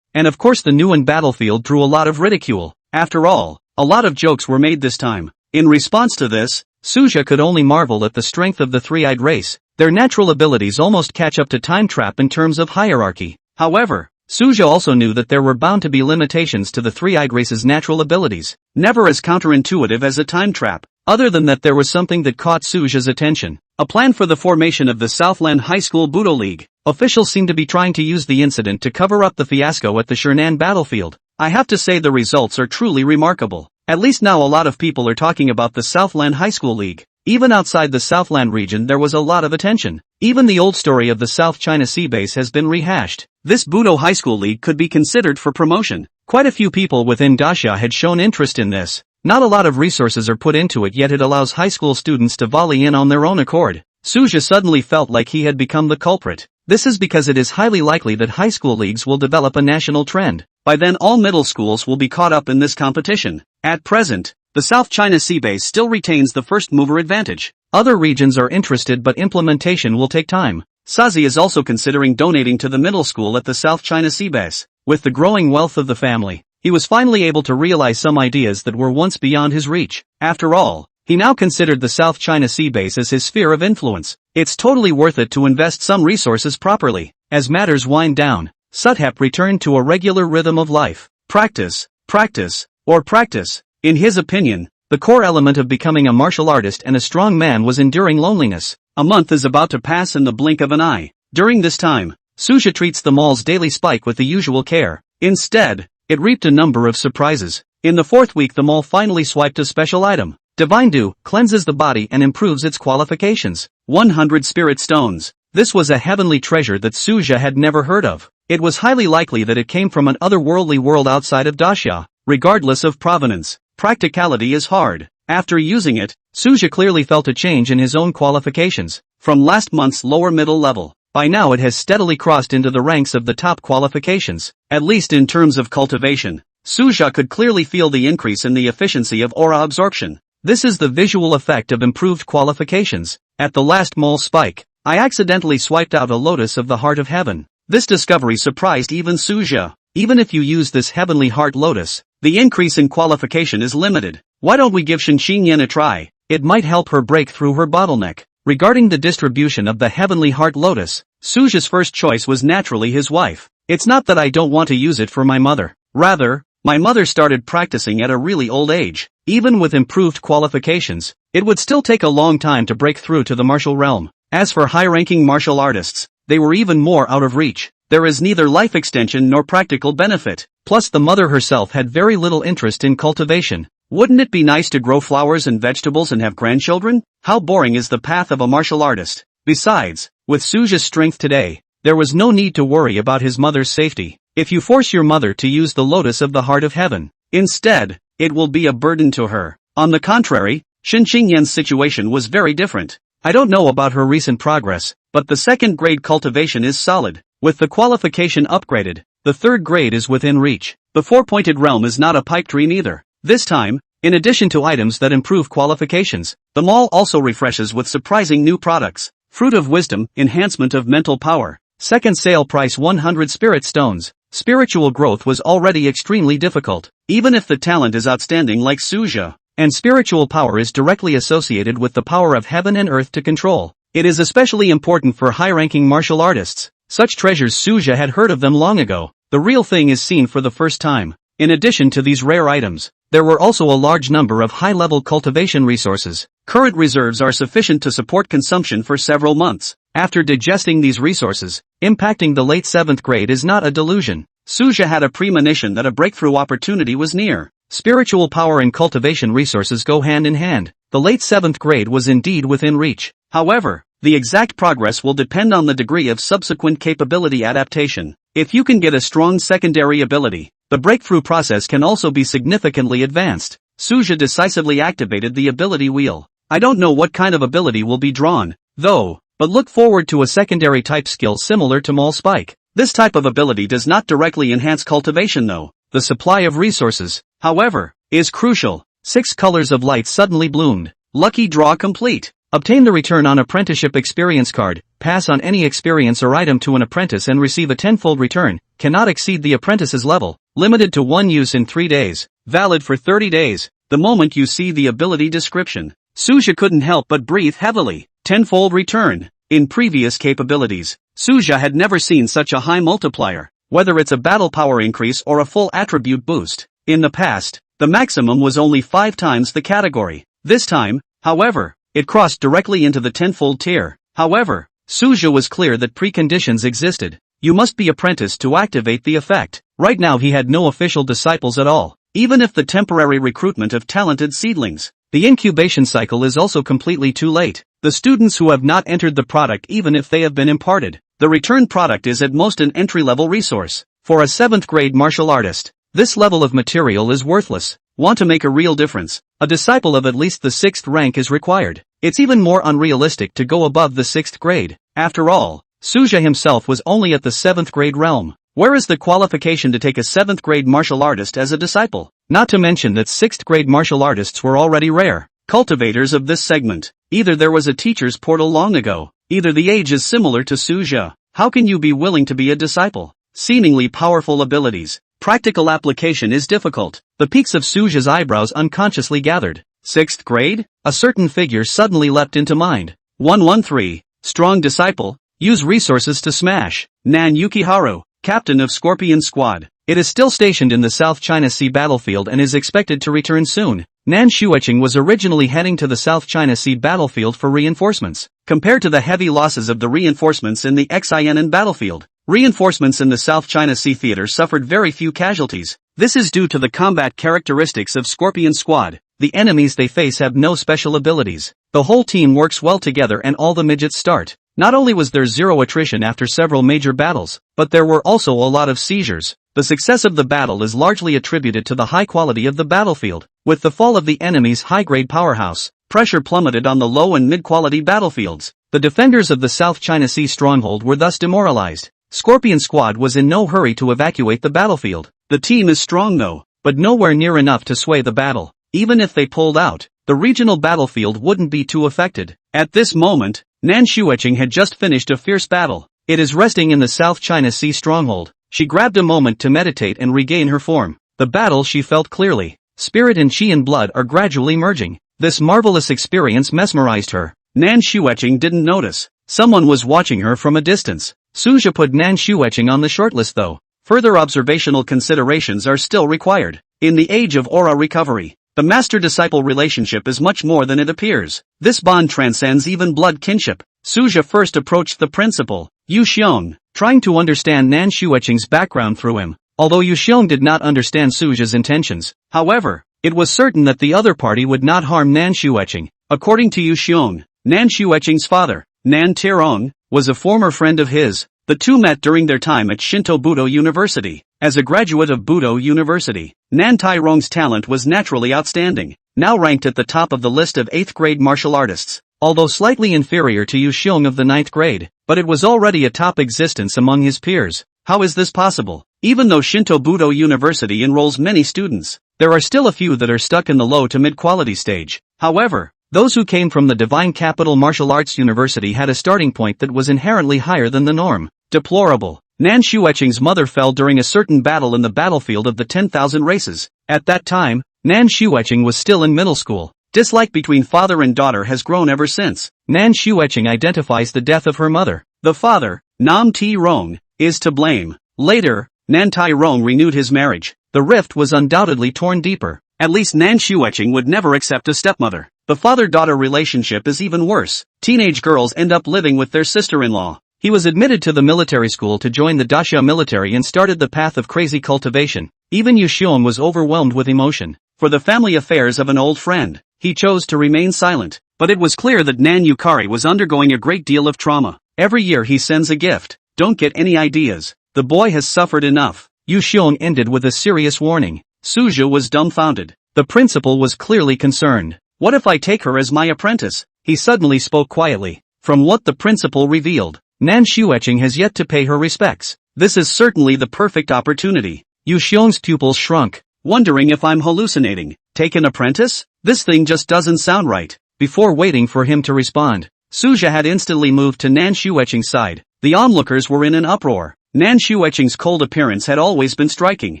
And of course the Nguyen battlefield drew a lot of ridicule. After all, a lot of jokes were made this time. In response to this, Suja could only marvel at the strength of the Three-Eyed race. Their natural abilities almost catch up to Time Trap in terms of hierarchy. However, Suja also knew that there were bound to be limitations to the three-eyed race's natural abilities, never as counterintuitive as a time trap. Other than that, there was something that caught Suja's attention. A plan for the formation of the Southland High School Budo League. Officials seem to be trying to use the incident to cover up the fiasco at the Shernan battlefield. I have to say the results are truly remarkable. At least now a lot of people are talking about the Southland High School League. Even outside the Southland region there was a lot of attention. Even the old story of the South China Sea base has been rehashed. This Budo High School League could be considered for promotion. Quite a few people within Daxia had shown interest in this. Not a lot of resources are put into it, yet it allows high school students to volley in on their own accord. Suja suddenly felt like he had become the culprit. This is because it is highly likely that high school leagues will develop a national trend. By then all middle schools will be caught up in this competition. At present, the South China Sea base still retains the first mover advantage. Other regions are interested, but implementation will take time. Sazi is also considering donating to the middle school at the South China Sea base. With the growing wealth of the family, he was finally able to realize some ideas that were once beyond his reach. After all, he now considered the South China Sea base as his sphere of influence. It's totally worth it to invest some resources properly. As matters wind down, Suthep returned to a regular rhythm of life. Practice, practice, or practice. In his opinion, the core element of becoming a martial artist and a strong man was enduring loneliness. A month is about to pass in the blink of an eye. During this time, Suja treats the mall's daily spike with the usual care. Instead, it reaped a number of surprises. In the fourth week the mall finally swiped a special item. Divine Dew cleanses the body and improves its qualifications. 100 spirit stones. This was a heavenly treasure that Suja had never heard of. It was highly likely that it came from an otherworldly world outside of Daxia. Regardless of provenance, practicality is hard. After using it, Suja clearly felt a change in his own qualifications. From last month's lower middle level, by now it has steadily crossed into the ranks of the top qualifications. At least in terms of cultivation, Suja could clearly feel the increase in the efficiency of aura absorption. This is the visual effect of improved qualifications. At the last mall spike, I accidentally swiped out a lotus of the heart of heaven. This discovery surprised even Suja. Even if you use this heavenly heart lotus, the increase in qualification is limited. Why don't we give Shenxingyan a try? It might help her break through her bottleneck. Regarding the distribution of the heavenly heart lotus, Suja's first choice was naturally his wife. It's not that I don't want to use it for my mother. Rather, my mother started practicing at a really old age. Even with improved qualifications, it would still take a long time to break through to the martial realm. As for high-ranking martial artists, they were even more out of reach. There is neither life extension nor practical benefit. Plus the mother herself had very little interest in cultivation. Wouldn't it be nice to grow flowers and vegetables and have grandchildren? How boring is the path of a martial artist? Besides, with Suja's strength today, there was no need to worry about his mother's safety. If you force your mother to use the lotus of the heart of heaven, instead, it will be a burden to her. On the contrary, Shenxingyan's situation was very different. I don't know about her recent progress, but the second grade cultivation is solid. With the qualification upgraded, the third grade is within reach. The four-pointed realm is not a pipe dream either. This time, in addition to items that improve qualifications, the mall also refreshes with surprising new products. Fruit of Wisdom, enhancement of mental power. Second sale price 100 spirit stones. Spiritual growth was already extremely difficult, even if the talent is outstanding like Suja. And spiritual power is directly associated with the power of heaven and earth to control. It is especially important for high-ranking martial artists. Such treasures Suja had heard of them long ago. The real thing is seen for the first time. In addition to these rare items, there were also a large number of high-level cultivation resources. Current reserves are sufficient to support consumption for several months. After digesting these resources, impacting the late 7th grade is not a delusion. Suja had a premonition that a breakthrough opportunity was near. Spiritual power and cultivation resources go hand in hand. The late 7th grade was indeed within reach. However, the exact progress will depend on the degree of subsequent capability adaptation. If you can get a strong secondary ability, the breakthrough process can also be significantly advanced. Suja decisively activated the ability wheel. I don't know what kind of ability will be drawn, though, but look forward to a secondary type skill similar to Maul Spike. This type of ability does not directly enhance cultivation though. The supply of resources, however, is crucial. 6 colors of light suddenly bloomed. Lucky draw complete. Obtain the return on apprenticeship experience card. Pass on any experience or item to an apprentice and receive a tenfold return. Cannot exceed the apprentice's level. Limited to 1 use in 3 days. Valid for 30 days. The moment you see the ability description, Suja couldn't help but breathe heavily. Tenfold return. In previous capabilities, Suja had never seen such a high multiplier. whether it's a battle power increase or a full attribute boost. In the past, the maximum was only 5 times the category. This time, however, it crossed directly into the tenfold tier. However, Suja was clear that preconditions existed. You must be apprenticed to activate the effect. Right now he had no official disciples at all, even if the temporary recruitment of talented seedlings. The incubation cycle is also completely too late. The students who have not entered the product, even if they have been imparted, the return product is at most an entry-level resource. For a 7th grade martial artist, this level of material is worthless. Want to make a real difference? A disciple of at least the 6th rank is required. It's even more unrealistic to go above the 6th grade. After all, Suja himself was only at the 7th grade realm. Where is the qualification to take a 7th grade martial artist as a disciple? Not to mention that 6th grade martial artists were already rare cultivators of this segment. Either there was a teacher's portal long ago, either the age is similar to Suja. How can you be willing to be a disciple? Seemingly powerful abilities. Practical application is difficult. The peaks of Suja's eyebrows unconsciously gathered. 6th grade? A certain figure suddenly leapt into mind. 113. Strong disciple. Use resources to smash. Nan Yukiharu, captain of Scorpion Squad. It is still stationed in the South China Sea battlefield and is expected to return soon. Nan Shueching was originally heading to the South China Sea battlefield for reinforcements. Compared to the heavy losses of the reinforcements in the Xianan battlefield, reinforcements in the South China Sea theater suffered very few casualties. This is due to the combat characteristics of Scorpion Squad. The enemies they face have no special abilities. The whole team works well together and all the midgets start. Not only was there zero attrition after several major battles, but there were also a lot of seizures. The success of the battle is largely attributed to the high quality of the battlefield. With the fall of the enemy's high-grade powerhouse, pressure plummeted on the low and mid-quality battlefields. The defenders of the South China Sea stronghold were thus demoralized. Scorpion Squad was in no hurry to evacuate the battlefield. The team is strong though, but nowhere near enough to sway the battle. Even if they pulled out, the regional battlefield wouldn't be too affected. At this moment, Nan Shueching had just finished a fierce battle. It is resting in the South China Sea stronghold. She grabbed a moment to meditate and regain her form. The battle she felt clearly. Spirit and chi and blood are gradually merging. This marvelous experience mesmerized her. Nan Shueching didn't notice. Someone was watching her from a distance. Suja put Nan Shueching on the shortlist though. Further observational considerations are still required. In the age of aura recovery, the master-disciple relationship is much more than it appears. This bond transcends even blood kinship. Suja first approached the principal, Yu Xiong, trying to understand Nan Shueching's background through him. Although Yu Xiong did not understand Suja's intentions, however, it was certain that the other party would not harm Nan Shueching. According to Yu Xiong, Nan Shueching's father, Nan Tirong, was a former friend of his. The two met during their time at Shinto Budo University. As a graduate of Budo University, Nan Tirong's talent was naturally outstanding, now ranked at the top of the list of 8th grade martial artists, although slightly inferior to Yu Xiong of the 9th grade, but it was already a top existence among his peers. How is this possible? Even though Shinto Budo University enrolls many students, there are still a few that are stuck in the low to mid-quality stage. However, those who came from the Divine Capital Martial Arts University had a starting point that was inherently higher than the norm. Deplorable. Nan Shueching's mother fell during a certain battle in the battlefield of the 10,000 races. At that time, Nan Shueching was still in middle school. Dislike between father and daughter has grown ever since. Nan Shueching identifies the death of her mother. The father, Nam Ti-rong, is to blame. Later, Nan Tai-rong renewed his marriage. The rift was undoubtedly torn deeper. At least Nan Shueching would never accept a stepmother. The father-daughter relationship is even worse. Teenage girls end up living with their sister-in-law. He was admitted to the military school to join the Daxia military and started the path of crazy cultivation. Even Yu Xiong was overwhelmed with emotion. For the family affairs of an old friend, he chose to remain silent. But it was clear that Nan Yukari was undergoing a great deal of trauma. Every year he sends a gift. Don't get any ideas. The boy has suffered enough. Yu Xiong ended with a serious warning. Suja was dumbfounded. The principal was clearly concerned. What if I take her as my apprentice? He suddenly spoke quietly. From what the principal revealed, Nan Shueching has yet to pay her respects. This is certainly the perfect opportunity. Yu Xiong's pupils shrunk, wondering if I'm hallucinating. Take an apprentice? This thing just doesn't sound right. Before waiting for him to respond, Suja had instantly moved to Nan Shueching's side. The onlookers were in an uproar. Nan Shueching's cold appearance had always been striking.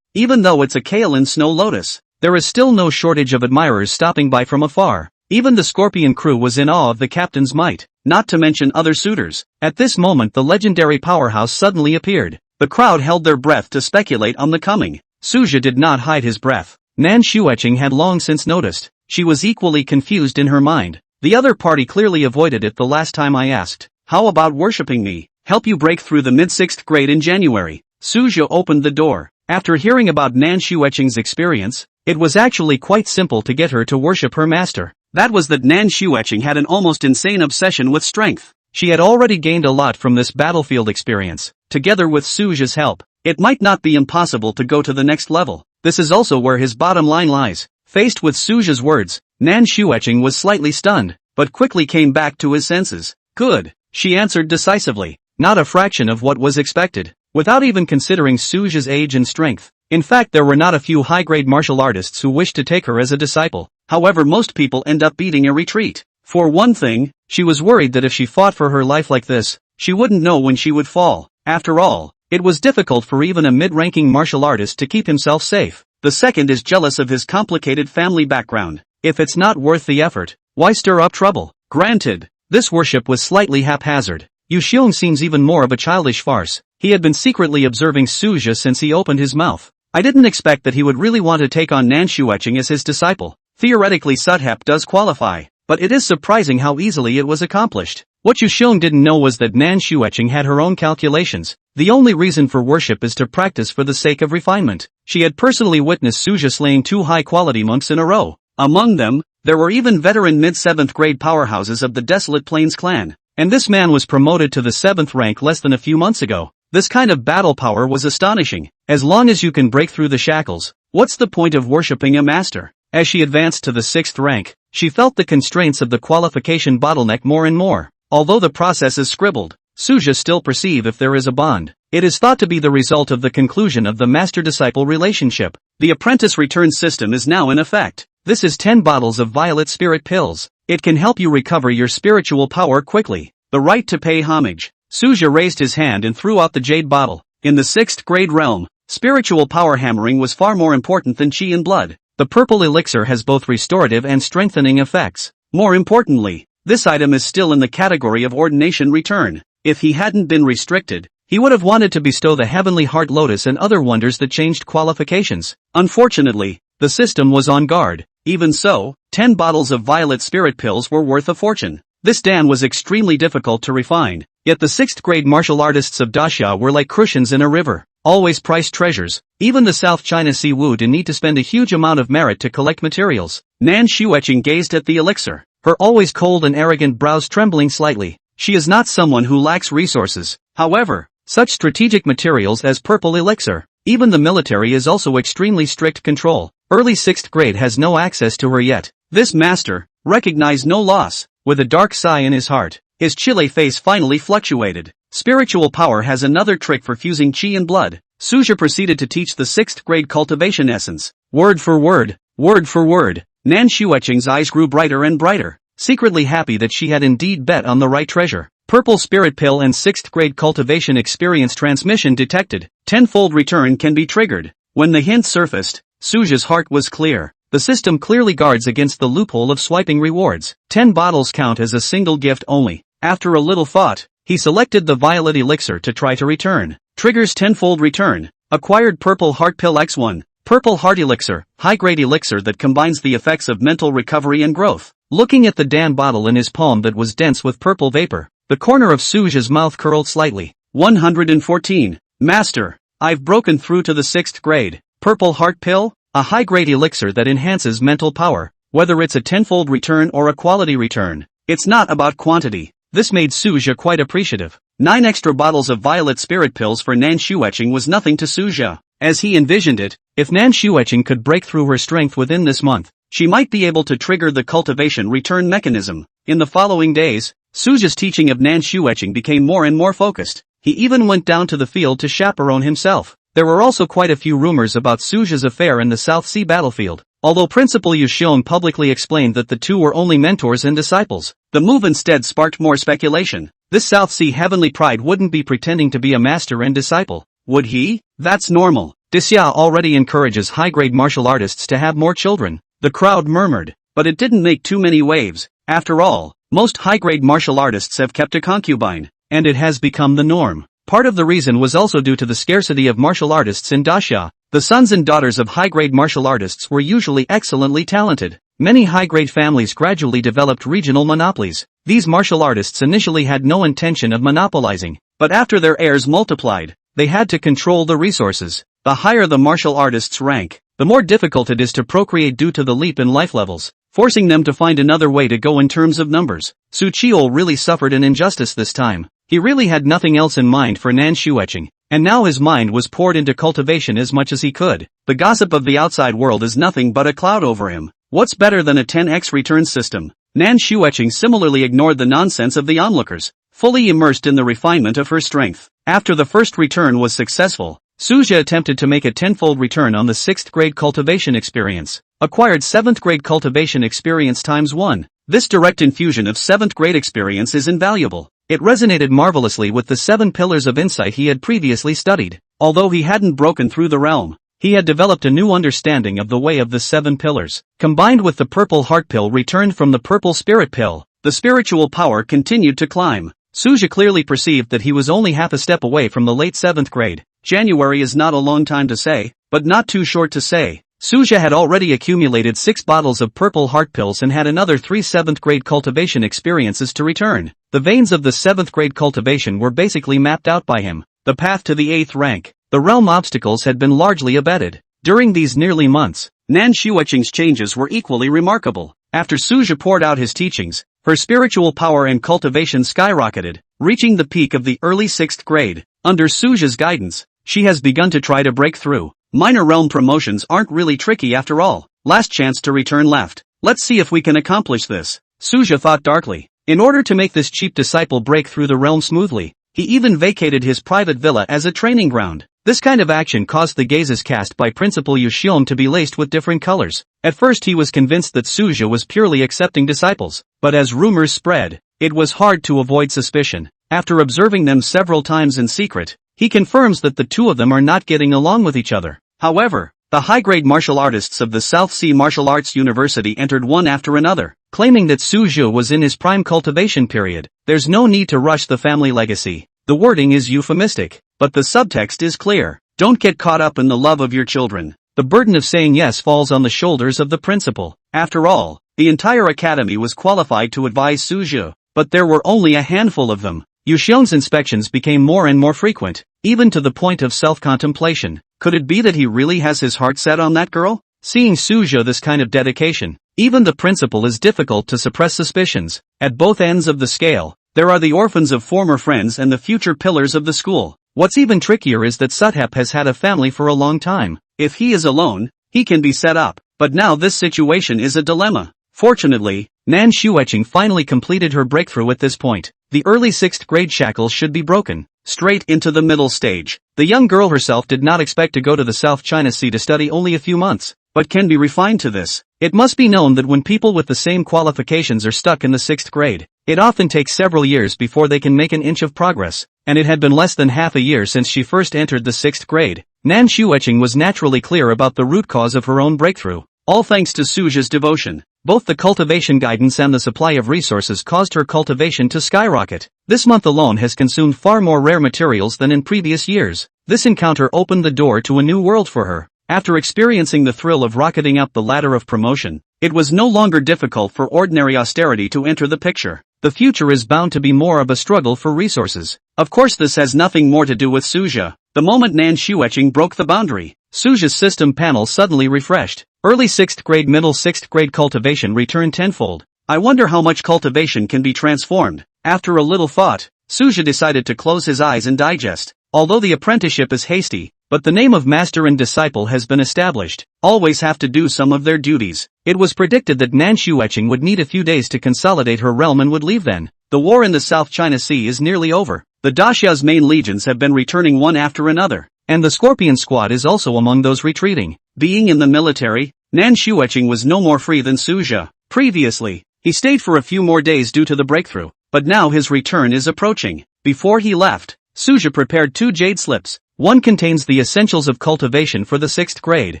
Even though it's a Kaolin snow lotus, there is still no shortage of admirers stopping by from afar. Even the Scorpion crew was in awe of the captain's might, not to mention other suitors. At this moment the legendary powerhouse suddenly appeared. The crowd held their breath to speculate on the coming. Suja did not hide his breath. Nan Xueqing had long since noticed. She was equally confused in her mind. The other party clearly avoided it the last time I asked. How about worshipping me? Help you break through the mid-6th grade in January. Suja opened the door. After hearing about Nan Xueqing's experience, it was actually quite simple to get her to worship her master. That was that Nan Xueqing had an almost insane obsession with strength. She had already gained a lot from this battlefield experience. Together with Suja's help, it might not be impossible to go to the next level. This is also where his bottom line lies. Faced with Suja's words, Nan Xueqing was slightly stunned, but quickly came back to his senses. Good, she answered decisively, not a fraction of what was expected, without even considering Suja's age and strength. In fact, there were not a few high-grade martial artists who wished to take her as a disciple. However, most people end up beating a retreat. For one thing, she was worried that if she fought for her life like this, she wouldn't know when she would fall. After all, it was difficult for even a mid-ranking martial artist to keep himself safe. The second is jealous of his complicated family background. If it's not worth the effort, why stir up trouble? Granted, this worship was slightly haphazard. Yu Xiong seems even more of a childish farce. He had been secretly observing Suja since he opened his mouth. I didn't expect that he would really want to take on Nan Xueqing as his disciple. Theoretically, Sudhep does qualify, but it is surprising how easily it was accomplished. What Yu Xiong didn't know was that Nan Xueqing had her own calculations. The only reason for worship is to practice for the sake of refinement. She had personally witnessed Suja slaying 2 high-quality monks in a row. Among them, there were even veteran mid-7th grade powerhouses of the Desolate Plains clan. And this man was promoted to the 7th rank less than a few months ago. This kind of battle power was astonishing. As long as you can break through the shackles, what's the point of worshipping a master? As she advanced to the 6th rank, she felt the constraints of the qualification bottleneck more and more. Although the process is scribbled, Suja still perceive if there is a bond. It is thought to be the result of the conclusion of the master-disciple relationship. The apprentice return system is now in effect. This is 10 bottles of violet spirit pills. It can help you recover your spiritual power quickly. The right to pay homage. Suja raised his hand and threw out the jade bottle. In the 6th grade realm, spiritual power hammering was far more important than chi and blood. The purple elixir has both restorative and strengthening effects. More importantly, this item is still in the category of ordination return. If he hadn't been restricted, he would have wanted to bestow the heavenly heart lotus and other wonders that changed qualifications. Unfortunately, the system was on guard. Even so, 10 bottles of violet spirit pills were worth a fortune. This Dan was extremely difficult to refine, yet the 6th grade martial artists of Daxia were like crucians in a river, always priced treasures. Even the South China Sea Wu didn't need to spend a huge amount of merit to collect materials. Nan Xueqing gazed at the elixir, her always cold and arrogant brows trembling slightly. She is not someone who lacks resources. However, such strategic materials as purple elixir, even the military is also extremely strict control. Early 6th grade has no access to her yet. This master recognized no loss. With a dark sigh in his heart, his chile face finally fluctuated. Spiritual power has another trick for fusing chi and blood. Suja proceeded to teach the 6th grade cultivation essence. Word for word, word for word. Nan Xueqing's eyes grew brighter and brighter, secretly happy that she had indeed bet on the right treasure. Purple spirit pill and 6th grade cultivation experience transmission detected. Tenfold return can be triggered. When the hint surfaced, Suja's heart was clear. The system clearly guards against the loophole of swiping rewards. 10 bottles count as a single gift only. After a little thought, he selected the violet elixir to try to return. Triggers tenfold return. Acquired purple heart pill X1. Purple heart elixir, high-grade elixir that combines the effects of mental recovery and growth. Looking at the Dan bottle in his palm that was dense with purple vapor, the corner of Suja's mouth curled slightly. 114. Master, I've broken through to the 6th grade. Purple heart pill? A high-grade elixir that enhances mental power. Whether it's a tenfold return or a quality return, it's not about quantity. This made Suja quite appreciative. 9 extra bottles of violet spirit pills for Nan Xueqing was nothing to Suja. As he envisioned it, if Nan Xueqing could break through her strength within this month, she might be able to trigger the cultivation return mechanism. In the following days, Suja's teaching of Nan Xueqing became more and more focused. He even went down to the field to chaperone himself. There were also quite a few rumors about Suja's affair in the South Sea battlefield. Although Principal Yu Xiong publicly explained that the two were only mentors and disciples, the move instead sparked more speculation. This South Sea heavenly pride wouldn't be pretending to be a master and disciple, would he? That's normal. Daxia already encourages high-grade martial artists to have more children. The crowd murmured, but it didn't make too many waves. After all, most high-grade martial artists have kept a concubine, and it has become the norm. Part of the reason was also due to the scarcity of martial artists in daxia. The sons and daughters of high-grade martial artists were usually excellently talented. Many high-grade families gradually developed regional monopolies. These martial artists initially had no intention of monopolizing, but after their heirs multiplied, they had to control the resources. The higher the martial artist's rank, the more difficult it is to procreate due to the leap in life levels, forcing them to find another way to go in terms of numbers. Su Qiol really suffered an injustice this time. He really had nothing else in mind for Nan Xueqing, and now his mind was poured into cultivation as much as he could. The gossip of the outside world is nothing but a cloud over him. What's better than a 10x return system? Nan Xueqing similarly ignored the nonsense of the onlookers, fully immersed in the refinement of her strength. After the first return was successful, Suja attempted to make a tenfold return on the 6th grade cultivation experience. Acquired 7th grade cultivation experience times 1. This direct infusion of 7th grade experience is invaluable. It resonated marvelously with the 7 pillars of insight he had previously studied. Although he hadn't broken through the realm, he had developed a new understanding of the way of the 7 pillars. Combined with the purple heart pill returned from the purple spirit pill, the spiritual power continued to climb. Suja clearly perceived that he was only half a step away from the late 7th grade. January is not a long time to say, but not too short to say. Suja had already accumulated 6 bottles of purple heart pills and had another 3 7th grade cultivation experiences to return. The veins of the 7th grade cultivation were basically mapped out by him. The path to the 8th rank, the realm obstacles had been largely abated. During these nearly months, Nan Xueqing's changes were equally remarkable. After Suja poured out his teachings, her spiritual power and cultivation skyrocketed, reaching the peak of the early 6th grade. Under Suja's guidance, she has begun to try to break through. Minor realm promotions aren't really tricky after all. Last chance to return left. Let's see if we can accomplish this. Suja thought darkly. In order to make this cheap disciple break through the realm smoothly, he even vacated his private villa as a training ground. This kind of action caused the gazes cast by Principal Yu Xiong to be laced with different colors. At first he was convinced that Suja was purely accepting disciples, but as rumors spread, it was hard to avoid suspicion. After observing them several times in secret, he confirms that the two of them are not getting along with each other. However, the high-grade martial artists of the South Sea Martial Arts University entered one after another, claiming that Su Zhu was in his prime cultivation period. There's no need to rush the family legacy. The wording is euphemistic, but the subtext is clear. Don't get caught up in the love of your children. The burden of saying yes falls on the shoulders of the principal. After all, the entire academy was qualified to advise Su Zhu, but there were only a handful of them. Yu Xiong's inspections became more and more frequent, even to the point of self-contemplation. Could it be that he really has his heart set on that girl? Seeing Su Zhu this kind of dedication, even the principal is difficult to suppress suspicions. At both ends of the scale, there are the orphans of former friends and the future pillars of the school. What's even trickier is that Suthep has had a family for a long time. If he is alone, he can be set up. But now this situation is a dilemma. Fortunately, Nan Xueqing finally completed her breakthrough at this point. The early 6th grade shackles should be broken. Straight into the middle stage. The young girl herself did not expect to go to the South China Sea to study only a few months, but can be refined to this. It must be known that when people with the same qualifications are stuck in the 6th grade, it often takes several years before they can make an inch of progress, and it had been less than half a year since she first entered the 6th grade. Nan Xueqing was naturally clear about the root cause of her own breakthrough. All thanks to Suja's devotion. Both the cultivation guidance and the supply of resources caused her cultivation to skyrocket. This month alone has consumed far more rare materials than in previous years. This encounter opened the door to a new world for her. After experiencing the thrill of rocketing up the ladder of promotion, it was no longer difficult for ordinary austerity to enter the picture. The future is bound to be more of a struggle for resources. Of course this has nothing more to do with Suja. The moment Nan Xueqing broke the boundary, Suja's system panel suddenly refreshed. Early 6th grade middle 6th grade cultivation returned tenfold. I wonder how much cultivation can be transformed. After a little thought, Suja decided to close his eyes and digest. Although the apprenticeship is hasty, but the name of master and disciple has been established. Always have to do some of their duties. It was predicted that Nan Xueqing would need a few days to consolidate her realm and would leave then. The war in the South China Sea is nearly over. The Daxia's main legions have been returning one after another, and the Scorpion Squad is also among those retreating. Being in the military, Nan Xueqing was no more free than Suja. Previously, he stayed for a few more days due to the breakthrough, but now his return is approaching. Before he left, Suja prepared 2 jade slips. One contains the essentials of cultivation for the 6th grade,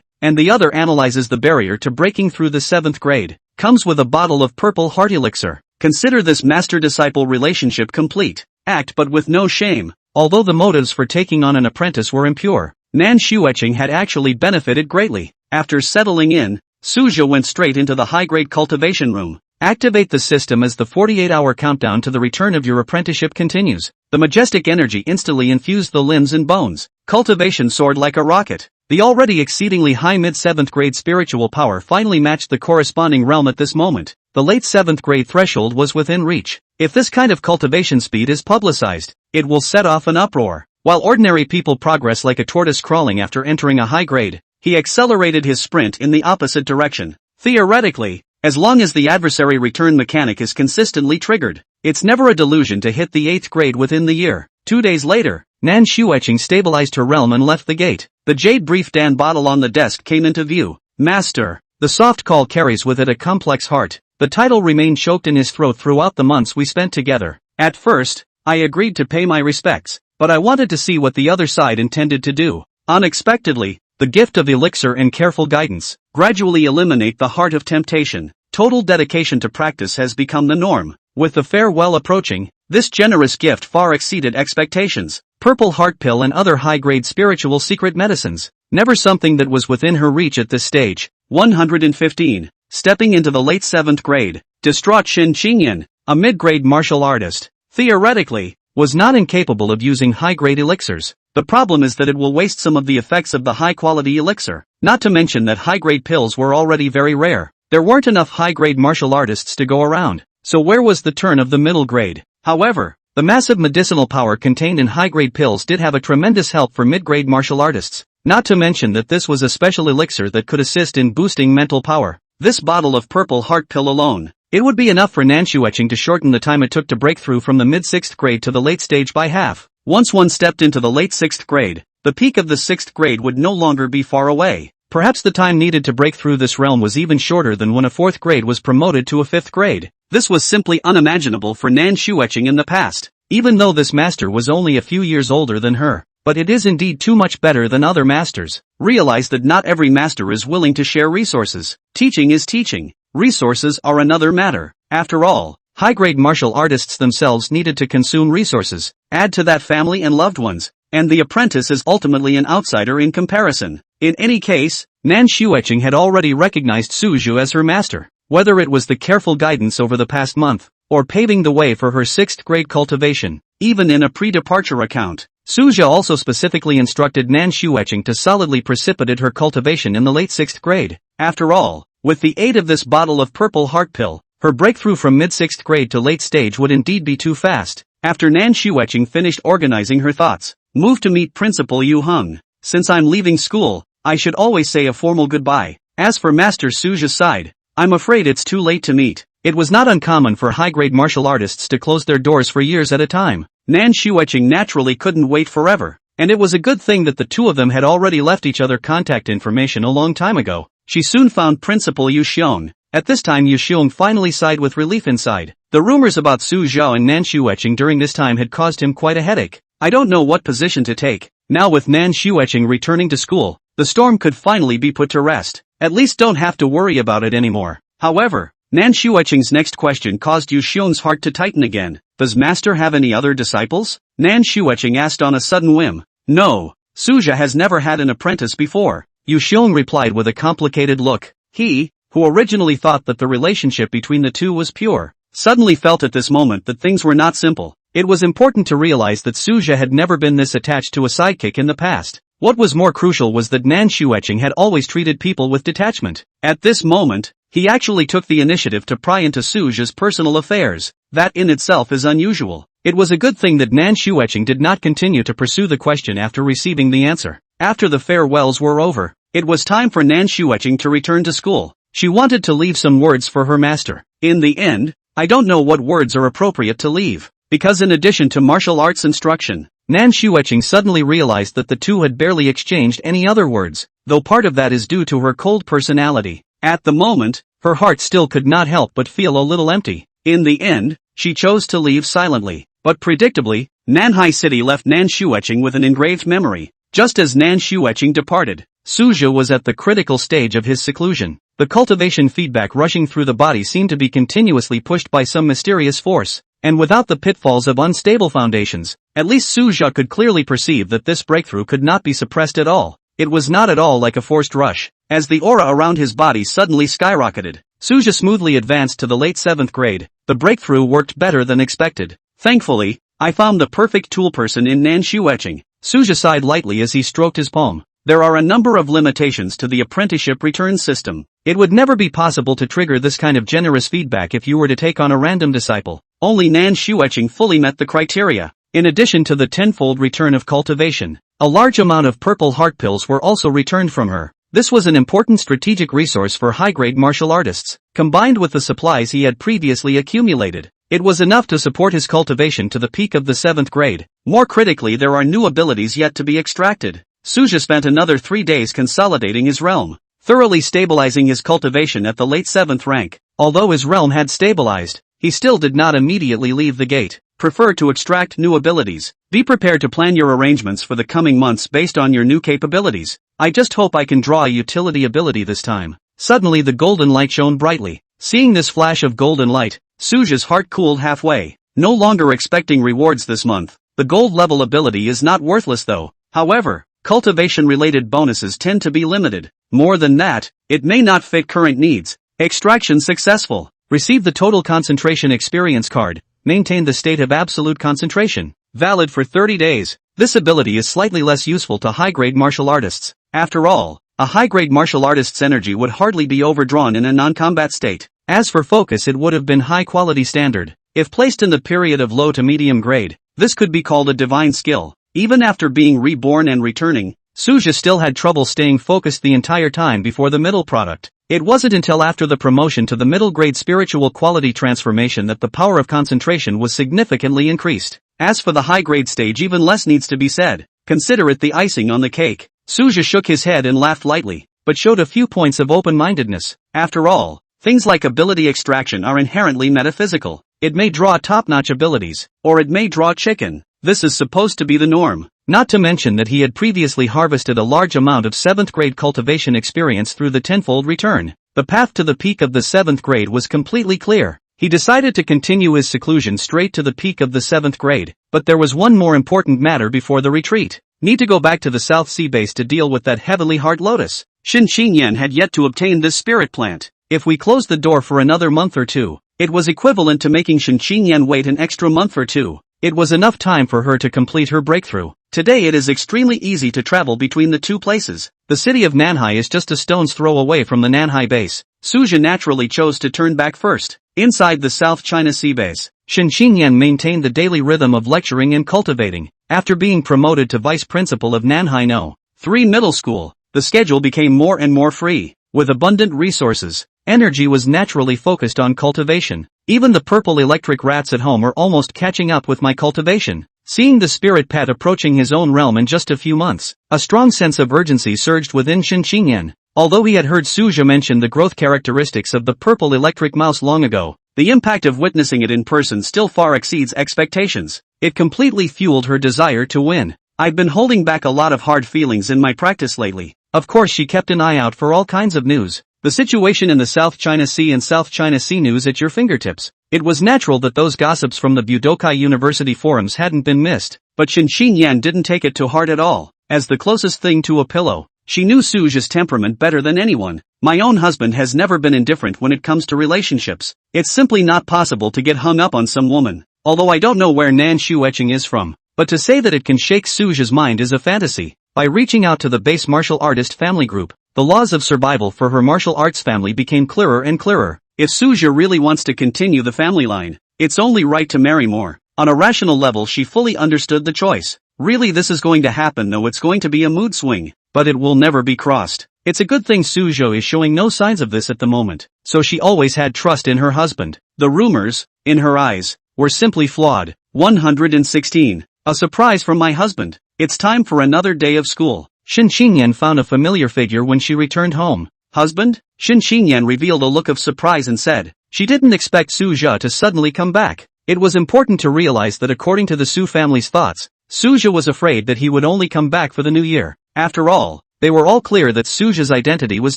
and the other analyzes the barrier to breaking through the 7th grade. Comes with a bottle of purple heart elixir. Consider this master-disciple relationship complete. Act but with no shame. Although the motives for taking on an apprentice were impure, Nan Xueqing had actually benefited greatly. After settling in, Suja went straight into the high-grade cultivation room. Activate the system as the 48-hour countdown to the return of your apprenticeship continues. The majestic energy instantly infused the limbs and bones. Cultivation soared like a rocket. The already exceedingly high mid-7th grade spiritual power finally matched the corresponding realm at this moment. The late 7th grade threshold was within reach. If this kind of cultivation speed is publicized, it will set off an uproar. While ordinary people progress like a tortoise crawling after entering a high grade, he accelerated his sprint in the opposite direction. Theoretically, as long as the adversary return mechanic is consistently triggered, it's never a delusion to hit the 8th grade within the year. 2 days later, Nan Xueqing stabilized her realm and left the gate. The jade brief Dan bottle on the desk came into view. Master. The soft call carries with it a complex heart. The title remained choked in his throat throughout the months we spent together. At first, I agreed to pay my respects, but I wanted to see what the other side intended to do. Unexpectedly, the gift of elixir and careful guidance gradually eliminate the heart of temptation. Total dedication to practice has become the norm. With the farewell approaching, this generous gift far exceeded expectations. Purple heart pill and other high-grade spiritual secret medicines. Never something that was within her reach at this stage. 115. Stepping into the late 7th grade, distraught Shin Qingyan, a mid-grade martial artist, theoretically, was not incapable of using high-grade elixirs. The problem is that it will waste some of the effects of the high-quality elixir. Not to mention that high-grade pills were already very rare. There weren't enough high-grade martial artists to go around. So where was the turn of the middle grade? However, the massive medicinal power contained in high-grade pills did have a tremendous help for mid-grade martial artists. Not to mention that this was a special elixir that could assist in boosting mental power. This bottle of purple heart pill alone, it would be enough for Nan Xueqing to shorten the time it took to break through from the mid-6th grade to the late stage by half. Once one stepped into the late 6th grade, the peak of the 6th grade would no longer be far away. Perhaps the time needed to break through this realm was even shorter than when a 4th grade was promoted to a 5th grade. This was simply unimaginable for Nan Xueqing in the past, even though this master was only a few years older than her. But it is indeed too much better than other masters. Realize that not every master is willing to share resources. Teaching is teaching. Resources are another matter. After all, high-grade martial artists themselves needed to consume resources. Add to that family and loved ones, and the apprentice is ultimately an outsider in comparison. In any case, Nan Xueqing had already recognized Suju as her master. Whether it was the careful guidance over the past month, or paving the way for her 6th grade cultivation, even in a pre-departure account, Suja also specifically instructed Nan Xueqing to solidly precipitate her cultivation in the late 6th grade. After all, with the aid of this bottle of purple heart pill, her breakthrough from mid-6th grade to late stage would indeed be too fast. After Nan Xueqing finished organizing her thoughts, moved to meet Principal Yu Heng. Since I'm leaving school, I should always say a formal goodbye. As for Master Suja's side, I'm afraid it's too late to meet. It was not uncommon for high-grade martial artists to close their doors for years at a time. Nan Xueqing naturally couldn't wait forever, and it was a good thing that the two of them had already left each other contact information a long time ago. She soon found Principal Yu Xiong. At this time Yu Xiong finally sighed with relief inside. The rumors about Su Zhao and Nan Xueqing during this time had caused him quite a headache. I don't know what position to take. Now with Nan Xueqing returning to school, the storm could finally be put to rest. At least don't have to worry about it anymore. However, Nan Xueqing's next question caused Yu Xiong's heart to tighten again. Does Master have any other disciples? Nan Xueqing asked on a sudden whim. No, Suja has never had an apprentice before. Yu Xiong replied with a complicated look. He, who originally thought that the relationship between the two was pure, suddenly felt at this moment that things were not simple. It was important to realize that Suja had never been this attached to a sidekick in the past. What was more crucial was that Nan Xueqing had always treated people with detachment. At this moment, he actually took the initiative to pry into Suja's personal affairs. That in itself is unusual. It was a good thing that Nan Xueqing did not continue to pursue the question after receiving the answer. After the farewells were over, it was time for Nan Xueqing to return to school. She wanted to leave some words for her master. In the end, I don't know what words are appropriate to leave, because in addition to martial arts instruction, Nan Xueqing suddenly realized that the two had barely exchanged any other words, though part of that is due to her cold personality. At the moment, her heart still could not help but feel a little empty. In the end, she chose to leave silently. But predictably, Nanhai City left Nan Xueqing with an engraved memory. Just as Nan Xueqing departed, Suja was at the critical stage of his seclusion. The cultivation feedback rushing through the body seemed to be continuously pushed by some mysterious force, and without the pitfalls of unstable foundations, at least Suja could clearly perceive that this breakthrough could not be suppressed at all. It was not at all like a forced rush. As the aura around his body suddenly skyrocketed, Suja smoothly advanced to the late 7th grade. The breakthrough worked better than expected. Thankfully, I found the perfect tool person in Nan Shueching. Suja sighed lightly as he stroked his palm. There are a number of limitations to the apprenticeship return system. It would never be possible to trigger this kind of generous feedback if you were to take on a random disciple. Only Nan Shueching fully met the criteria. In addition to the tenfold return of cultivation, a large amount of purple heart pills were also returned from her. This was an important strategic resource for high-grade martial artists, combined with the supplies he had previously accumulated. It was enough to support his cultivation to the peak of the 7th grade. More critically, there are new abilities yet to be extracted. Suja spent another 3 days consolidating his realm, thoroughly stabilizing his cultivation at the late 7th rank. Although his realm had stabilized, he still did not immediately leave the gate. Prefer to extract new abilities. Be prepared to plan your arrangements for the coming months based on your new capabilities. I just hope I can draw a utility ability this time. Suddenly the golden light shone brightly. Seeing this flash of golden light, Suja's heart cooled halfway. No longer expecting rewards this month. The gold level ability is not worthless though. However, cultivation-related bonuses tend to be limited. More than that, it may not fit current needs. Extraction successful. Receive the total concentration experience card. Maintain the state of absolute concentration. Valid for 30 days. This ability is slightly less useful to high-grade martial artists. After all, a high-grade martial artist's energy would hardly be overdrawn in a non-combat state. As for focus, it would have been high-quality standard. If placed in the period of low to medium grade, this could be called a divine skill. Even after being reborn and returning, Suja still had trouble staying focused the entire time before the middle product. It wasn't until after the promotion to the middle grade spiritual quality transformation that the power of concentration was significantly increased. As for the high grade stage, even less needs to be said. Consider it the icing on the cake. Suja shook his head and laughed lightly, but showed a few points of open-mindedness. After all, things like ability extraction are inherently metaphysical. It may draw top-notch abilities, or it may draw chicken. This is supposed to be the norm. Not to mention that he had previously harvested a large amount of 7th grade cultivation experience through the tenfold return. The path to the peak of the 7th grade was completely clear. He decided to continue his seclusion straight to the peak of the 7th grade, but there was one more important matter before the retreat. Need to go back to the South Sea base to deal with that heavenly heart lotus. Shin Xingyan had yet to obtain this spirit plant. If we closed the door for another month or two, it was equivalent to making Shin Xingyan wait an extra month or two. It was enough time for her to complete her breakthrough. Today it is extremely easy to travel between the two places. The city of Nanhai is just a stone's throw away from the Nanhai base. Suja naturally chose to turn back first. Inside the South China Sea base, Shin Xingyan maintained the daily rhythm of lecturing and cultivating. After being promoted to vice principal of Nanhai No. 3 Middle School, the schedule became more and more free. With abundant resources, energy was naturally focused on cultivation. Even the purple electric rats at home are almost catching up with my cultivation. Seeing the spirit pet approaching his own realm in just a few months, a strong sense of urgency surged within Shin Xingyan. Although he had heard Suja mention the growth characteristics of the purple electric mouse long ago, the impact of witnessing it in person still far exceeds expectations. It completely fueled her desire to win. I've been holding back a lot of hard feelings in my practice lately. Of course, she kept an eye out for all kinds of news. The situation in the South China Sea and South China Sea news at your fingertips. It was natural that those gossips from the Budokai University forums hadn't been missed, but Shin Xingyan didn't take it to heart at all. As the closest thing to a pillow, she knew Suja's temperament better than anyone. My own husband has never been indifferent when it comes to relationships. It's simply not possible to get hung up on some woman. Although I don't know where Nan Shueching is from, but to say that it can shake Suja's mind is a fantasy. By reaching out to the base martial artist family group, the laws of survival for her martial arts family became clearer and clearer. If Suja really wants to continue the family line, it's only right to marry more. On a rational level, she fully understood the choice. Really, this is going to happen, though it's going to be a mood swing, but it will never be crossed. It's a good thing Suja is showing no signs of this at the moment, so she always had trust in her husband. The rumors, in her eyes, were simply flawed. 116. A surprise from my husband. It's time for another day of school. Shin Xingyan found a familiar figure when she returned home. Husband? Shin Xingyan revealed a look of surprise and said, she didn't expect Suja to suddenly come back. It was important to realize that according to the Su family's thoughts, Suja was afraid that he would only come back for the new year. After all, they were all clear that Suja's identity was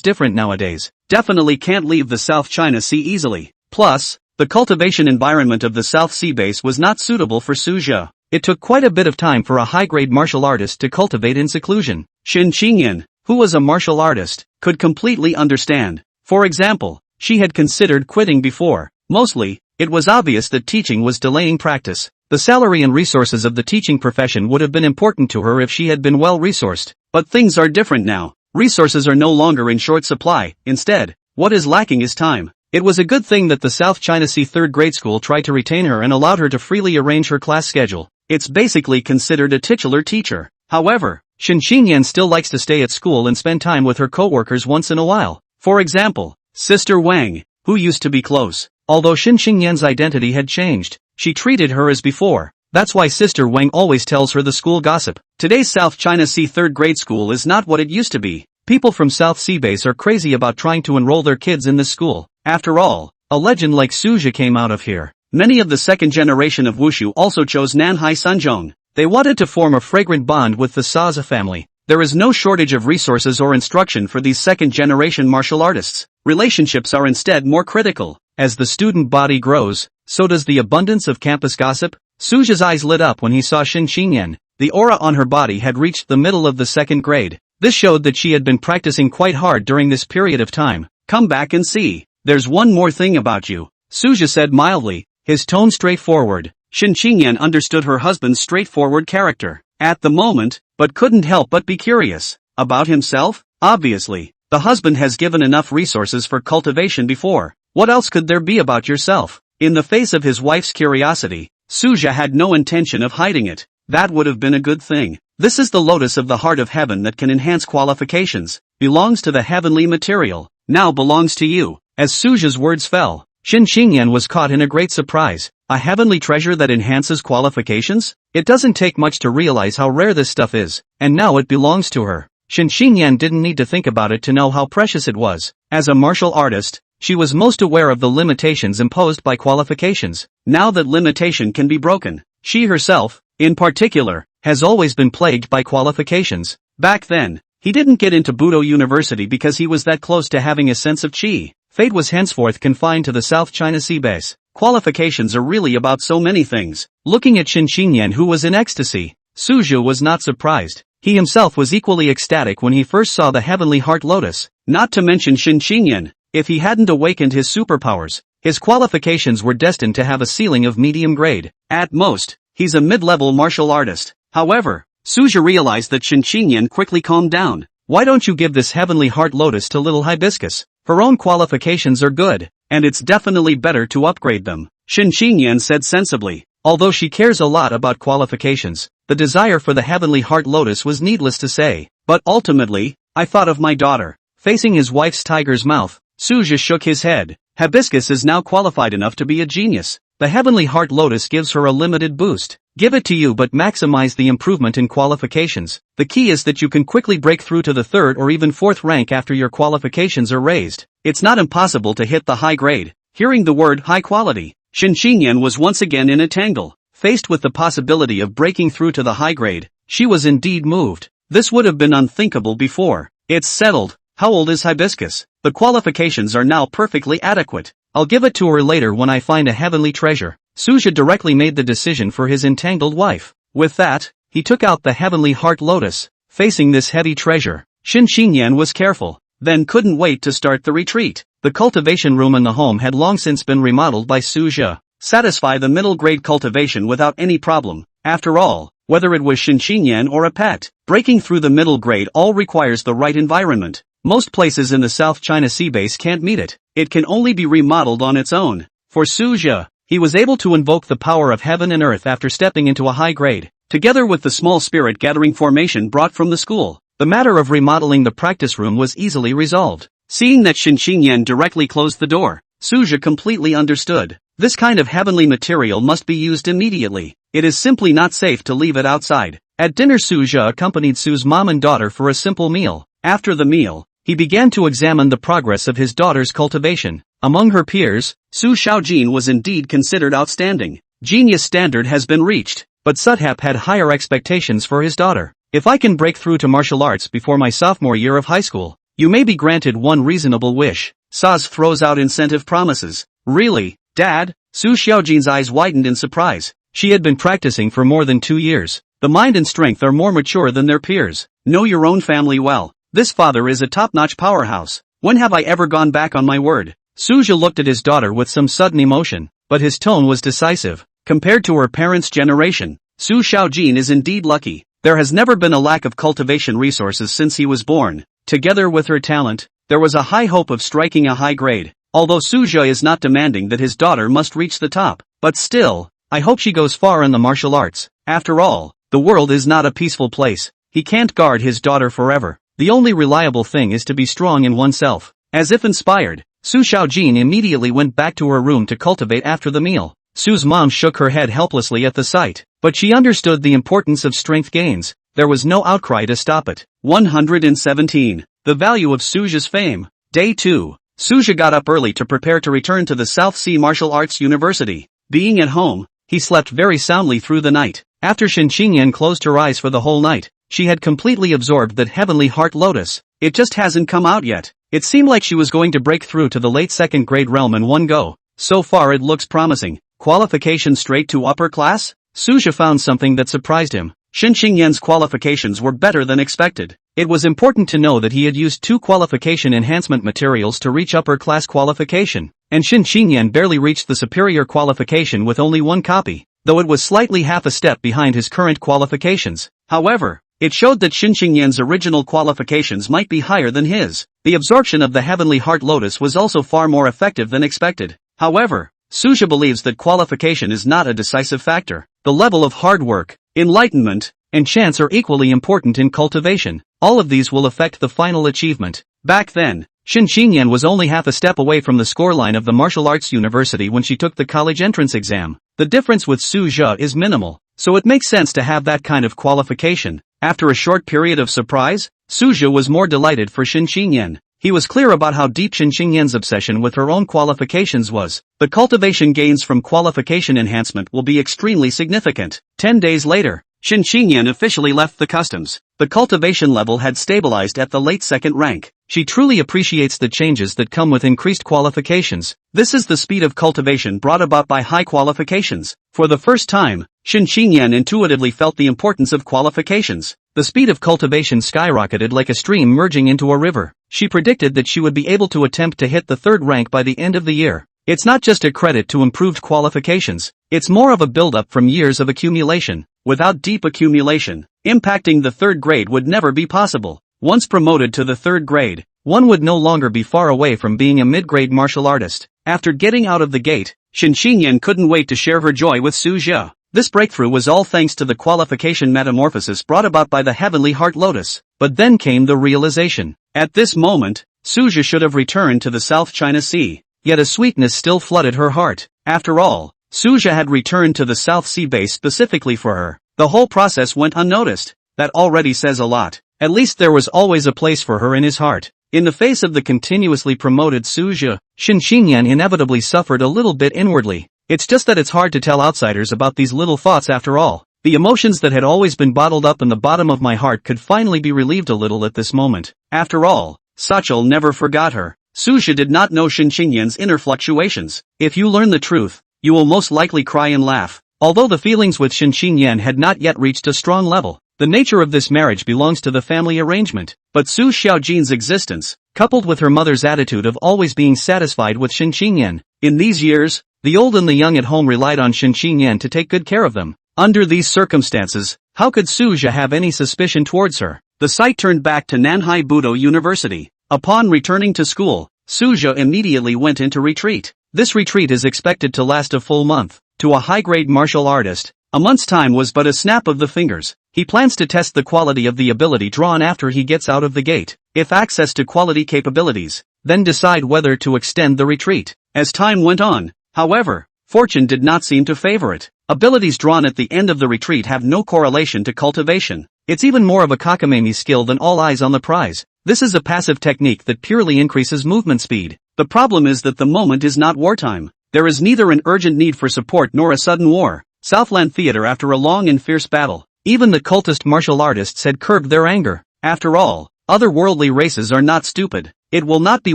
different nowadays. Definitely can't leave the South China Sea easily. Plus, the cultivation environment of the South Sea base was not suitable for Suja. It took quite a bit of time for a high-grade martial artist to cultivate in seclusion. Shin Qingyan, who was a martial artist, could completely understand. For example, she had considered quitting before. Mostly, it was obvious that teaching was delaying practice. The salary and resources of the teaching profession would have been important to her if she had been well-resourced. But things are different now. Resources are no longer in short supply. Instead, what is lacking is time. It was a good thing that the South China Sea third grade school tried to retain her and allowed her to freely arrange her class schedule. It's basically considered a titular teacher. However, Shin Qingyan still likes to stay at school and spend time with her co-workers once in a while. For example, Sister Wang, who used to be close. Although Shin Qingyan's identity had changed, she treated her as before. That's why Sister Wang always tells her the school gossip. Today's South China Sea third grade school is not what it used to be. People from South Sea base are crazy about trying to enroll their kids in this school. After all, a legend like Suja came out of here. Many of the second generation of Wushu also chose Nanhai Sunjong. They wanted to form a fragrant bond with the Saza family. There is no shortage of resources or instruction for these second generation martial artists. Relationships are instead more critical. As the student body grows, so does the abundance of campus gossip. Suja's eyes lit up when he saw Shin Qingyan. The aura on her body had reached the middle of the second grade. This showed that she had been practicing quite hard during this period of time. Come back and see. There's one more thing about you, Suja said mildly, his tone straightforward. Shin Qingyan understood her husband's straightforward character at the moment, but couldn't help but be curious. About himself? Obviously, the husband has given enough resources for cultivation before. What else could there be about yourself? In the face of his wife's curiosity, Suja had no intention of hiding it. That would have been a good thing. This is the lotus of the heart of heaven that can enhance qualifications. Belongs to the heavenly material. Now belongs to you. As Suja's words fell, Shin Qingyan was caught in a great surprise. A heavenly treasure that enhances qualifications? It doesn't take much to realize how rare this stuff is, and now it belongs to her. Shin Qingyan didn't need to think about it to know how precious it was. As a martial artist, she was most aware of the limitations imposed by qualifications. Now that limitation can be broken, she herself, in particular, has always been plagued by qualifications. Back then, he didn't get into Budo University because he was that close to having a sense of chi. Fate was henceforth confined to the South China Sea base. Qualifications are really about so many things. Looking at Shin Qingyan, who was in ecstasy, Suja was not surprised. He himself was equally ecstatic when he first saw the heavenly heart lotus. Not to mention Shin Qingyan, if he hadn't awakened his superpowers, his qualifications were destined to have a ceiling of medium grade. At most, he's a mid-level martial artist. However, Suja realized that Shin Qingyan quickly calmed down. Why don't you give this heavenly heart lotus to little hibiscus? Her own qualifications are good, and it's definitely better to upgrade them, Shin Qingyan said sensibly. Although she cares a lot about qualifications, the desire for the heavenly heart lotus was needless to say. But ultimately, I thought of my daughter. Facing his wife's tiger's mouth, Suja shook his head. Hibiscus is now qualified enough to be a genius. The heavenly heart lotus gives her a limited boost. Give it to you, but maximize the improvement in qualifications. The key is that you can quickly break through to the third or even fourth rank after your qualifications are raised. It's not impossible to hit the high grade. Hearing the word high quality, Shin Qingyan was once again in a tangle. Faced with the possibility of breaking through to the high grade, she was indeed moved. This would have been unthinkable before. It's settled. How old is hibiscus? The qualifications are now perfectly adequate. I'll give it to her later when I find a heavenly treasure. Suja directly made the decision for his entangled wife. With that, he took out the heavenly heart lotus. Facing this heavy treasure, Shin Qingyan was careful, then couldn't wait to start the retreat. The cultivation room in the home had long since been remodeled by Suja. Satisfy the middle grade cultivation without any problem. After all, whether it was Shin Qingyan or a pet, breaking through the middle grade all requires the right environment. Most places in the South China Sea base can't meet it. It can only be remodeled on its own. For Suja, he was able to invoke the power of heaven and earth after stepping into a high grade. Together with the small spirit gathering formation brought from the school, the matter of remodeling the practice room was easily resolved. Seeing that Shin Qingyan directly closed the door, Suja completely understood. This kind of heavenly material must be used immediately. It is simply not safe to leave it outside. At dinner, Suja accompanied Su's mom and daughter for a simple meal. After the meal, he began to examine the progress of his daughter's cultivation. Among her peers, Su Xiaojin was indeed considered outstanding. Genius standard has been reached, but Sudhap had higher expectations for his daughter. If I can break through to martial arts before my sophomore year of high school, you may be granted one reasonable wish. Saz throws out incentive promises. Really? Dad? Su Xiaojin's eyes widened in surprise. She had been practicing for more than 2 years. The mind and strength are more mature than their peers. Know your own family well. This father is a top-notch powerhouse. When have I ever gone back on my word? Suja looked at his daughter with some sudden emotion, but his tone was decisive. Compared to her parents' generation, Su Xiaojin is indeed lucky. There has never been a lack of cultivation resources since he was born. Together with her talent, there was a high hope of striking a high grade. Although Suja is not demanding that his daughter must reach the top, but still, I hope she goes far in the martial arts. After all, the world is not a peaceful place. He can't guard his daughter forever. The only reliable thing is to be strong in oneself. As if inspired, Su Xiaojin immediately went back to her room to cultivate after the meal. Su's mom shook her head helplessly at the sight, but she understood the importance of strength gains. There was no outcry to stop it. 117. The value of Suja's fame. Day 2. Suja got up early to prepare to return to the South Sea Martial Arts University. Being at home, he slept very soundly through the night. After Xinxingyan closed her eyes for the whole night, she had completely absorbed that heavenly heart lotus. It just hasn't come out yet. It seemed like she was going to break through to the late second grade realm in one go. So far it looks promising. Qualification straight to upper class? Suja found something that surprised him. Xinxingyan's qualifications were better than expected. It was important to know that he had used 2 qualification enhancement materials to reach upper class qualification, and Xinxingyan barely reached the superior qualification with only 1 copy, though it was slightly half a step behind his current qualifications. However, it showed that Xinxingyan's original qualifications might be higher than his. The absorption of the heavenly heart lotus was also far more effective than expected. However, Suja believes that qualification is not a decisive factor. The level of hard work, enlightenment, and chance are equally important in cultivation. All of these will affect the final achievement. Back then, Xinxingyan was only half a step away from the scoreline of the martial arts university when she took the college entrance exam. The difference with Suja is minimal, so it makes sense to have that kind of qualification. After a short period of surprise, Suja was more delighted for Xinxingyan. He was clear about how deep Xinxingyan's obsession with her own qualifications was. The cultivation gains from qualification enhancement will be extremely significant. 10 days later, Xinxingyan officially left the customs. The cultivation level had stabilized at the late second rank. She truly appreciates the changes that come with increased qualifications. This is the speed of cultivation brought about by high qualifications. For the first time, Xinxingyan intuitively felt the importance of qualifications. The speed of cultivation skyrocketed like a stream merging into a river. She predicted that she would be able to attempt to hit the 3rd rank by the end of the year. It's not just a credit to improved qualifications, it's more of a build-up from years of accumulation. Without deep accumulation, impacting the 3rd grade would never be possible. Once promoted to the 3rd grade, one would no longer be far away from being a mid-grade martial artist. After getting out of the gate, Xinxingyan couldn't wait to share her joy with Suja. This breakthrough was all thanks to the qualification metamorphosis brought about by the heavenly heart lotus. But then came the realization. At this moment, Suja should have returned to the South China Sea. Yet a sweetness still flooded her heart. After all, Suja had returned to the South Sea base specifically for her. The whole process went unnoticed. That already says a lot. At least there was always a place for her in his heart. In the face of the continuously promoted Suja, Xinxingyan inevitably suffered a little bit inwardly. It's just that it's hard to tell outsiders about these little thoughts after all. The emotions that had always been bottled up in the bottom of my heart could finally be relieved a little at this moment. After all, Sachel never forgot her. Suja did not know Xinxingyan's inner fluctuations. If you learn the truth, you will most likely cry and laugh. Although the feelings with Xinxingyan had not yet reached a strong level, the nature of this marriage belongs to the family arrangement. But Su Xiaojin's existence, coupled with her mother's attitude of always being satisfied with Xinxingyan, in these years, the old and the young at home relied on Xinxingyan to take good care of them. Under these circumstances, how could Suja have any suspicion towards her? The sight turned back to Nanhai Budo University. Upon returning to school, Suja immediately went into retreat. This retreat is expected to last a full month. To a high-grade martial artist, a month's time was but a snap of the fingers. He plans to test the quality of the ability drawn after he gets out of the gate. If access to quality capabilities, then decide whether to extend the retreat. As time went on, however, fortune did not seem to favor it. Abilities drawn at the end of the retreat have no correlation to cultivation. It's even more of a cockamamie skill than all eyes on the prize. This is a passive technique that purely increases movement speed. The problem is that the moment is not wartime. There is neither an urgent need for support nor a sudden war. Southland Theater after a long and fierce battle. Even the cultist martial artists had curbed their anger. After all, otherworldly races are not stupid. It will not be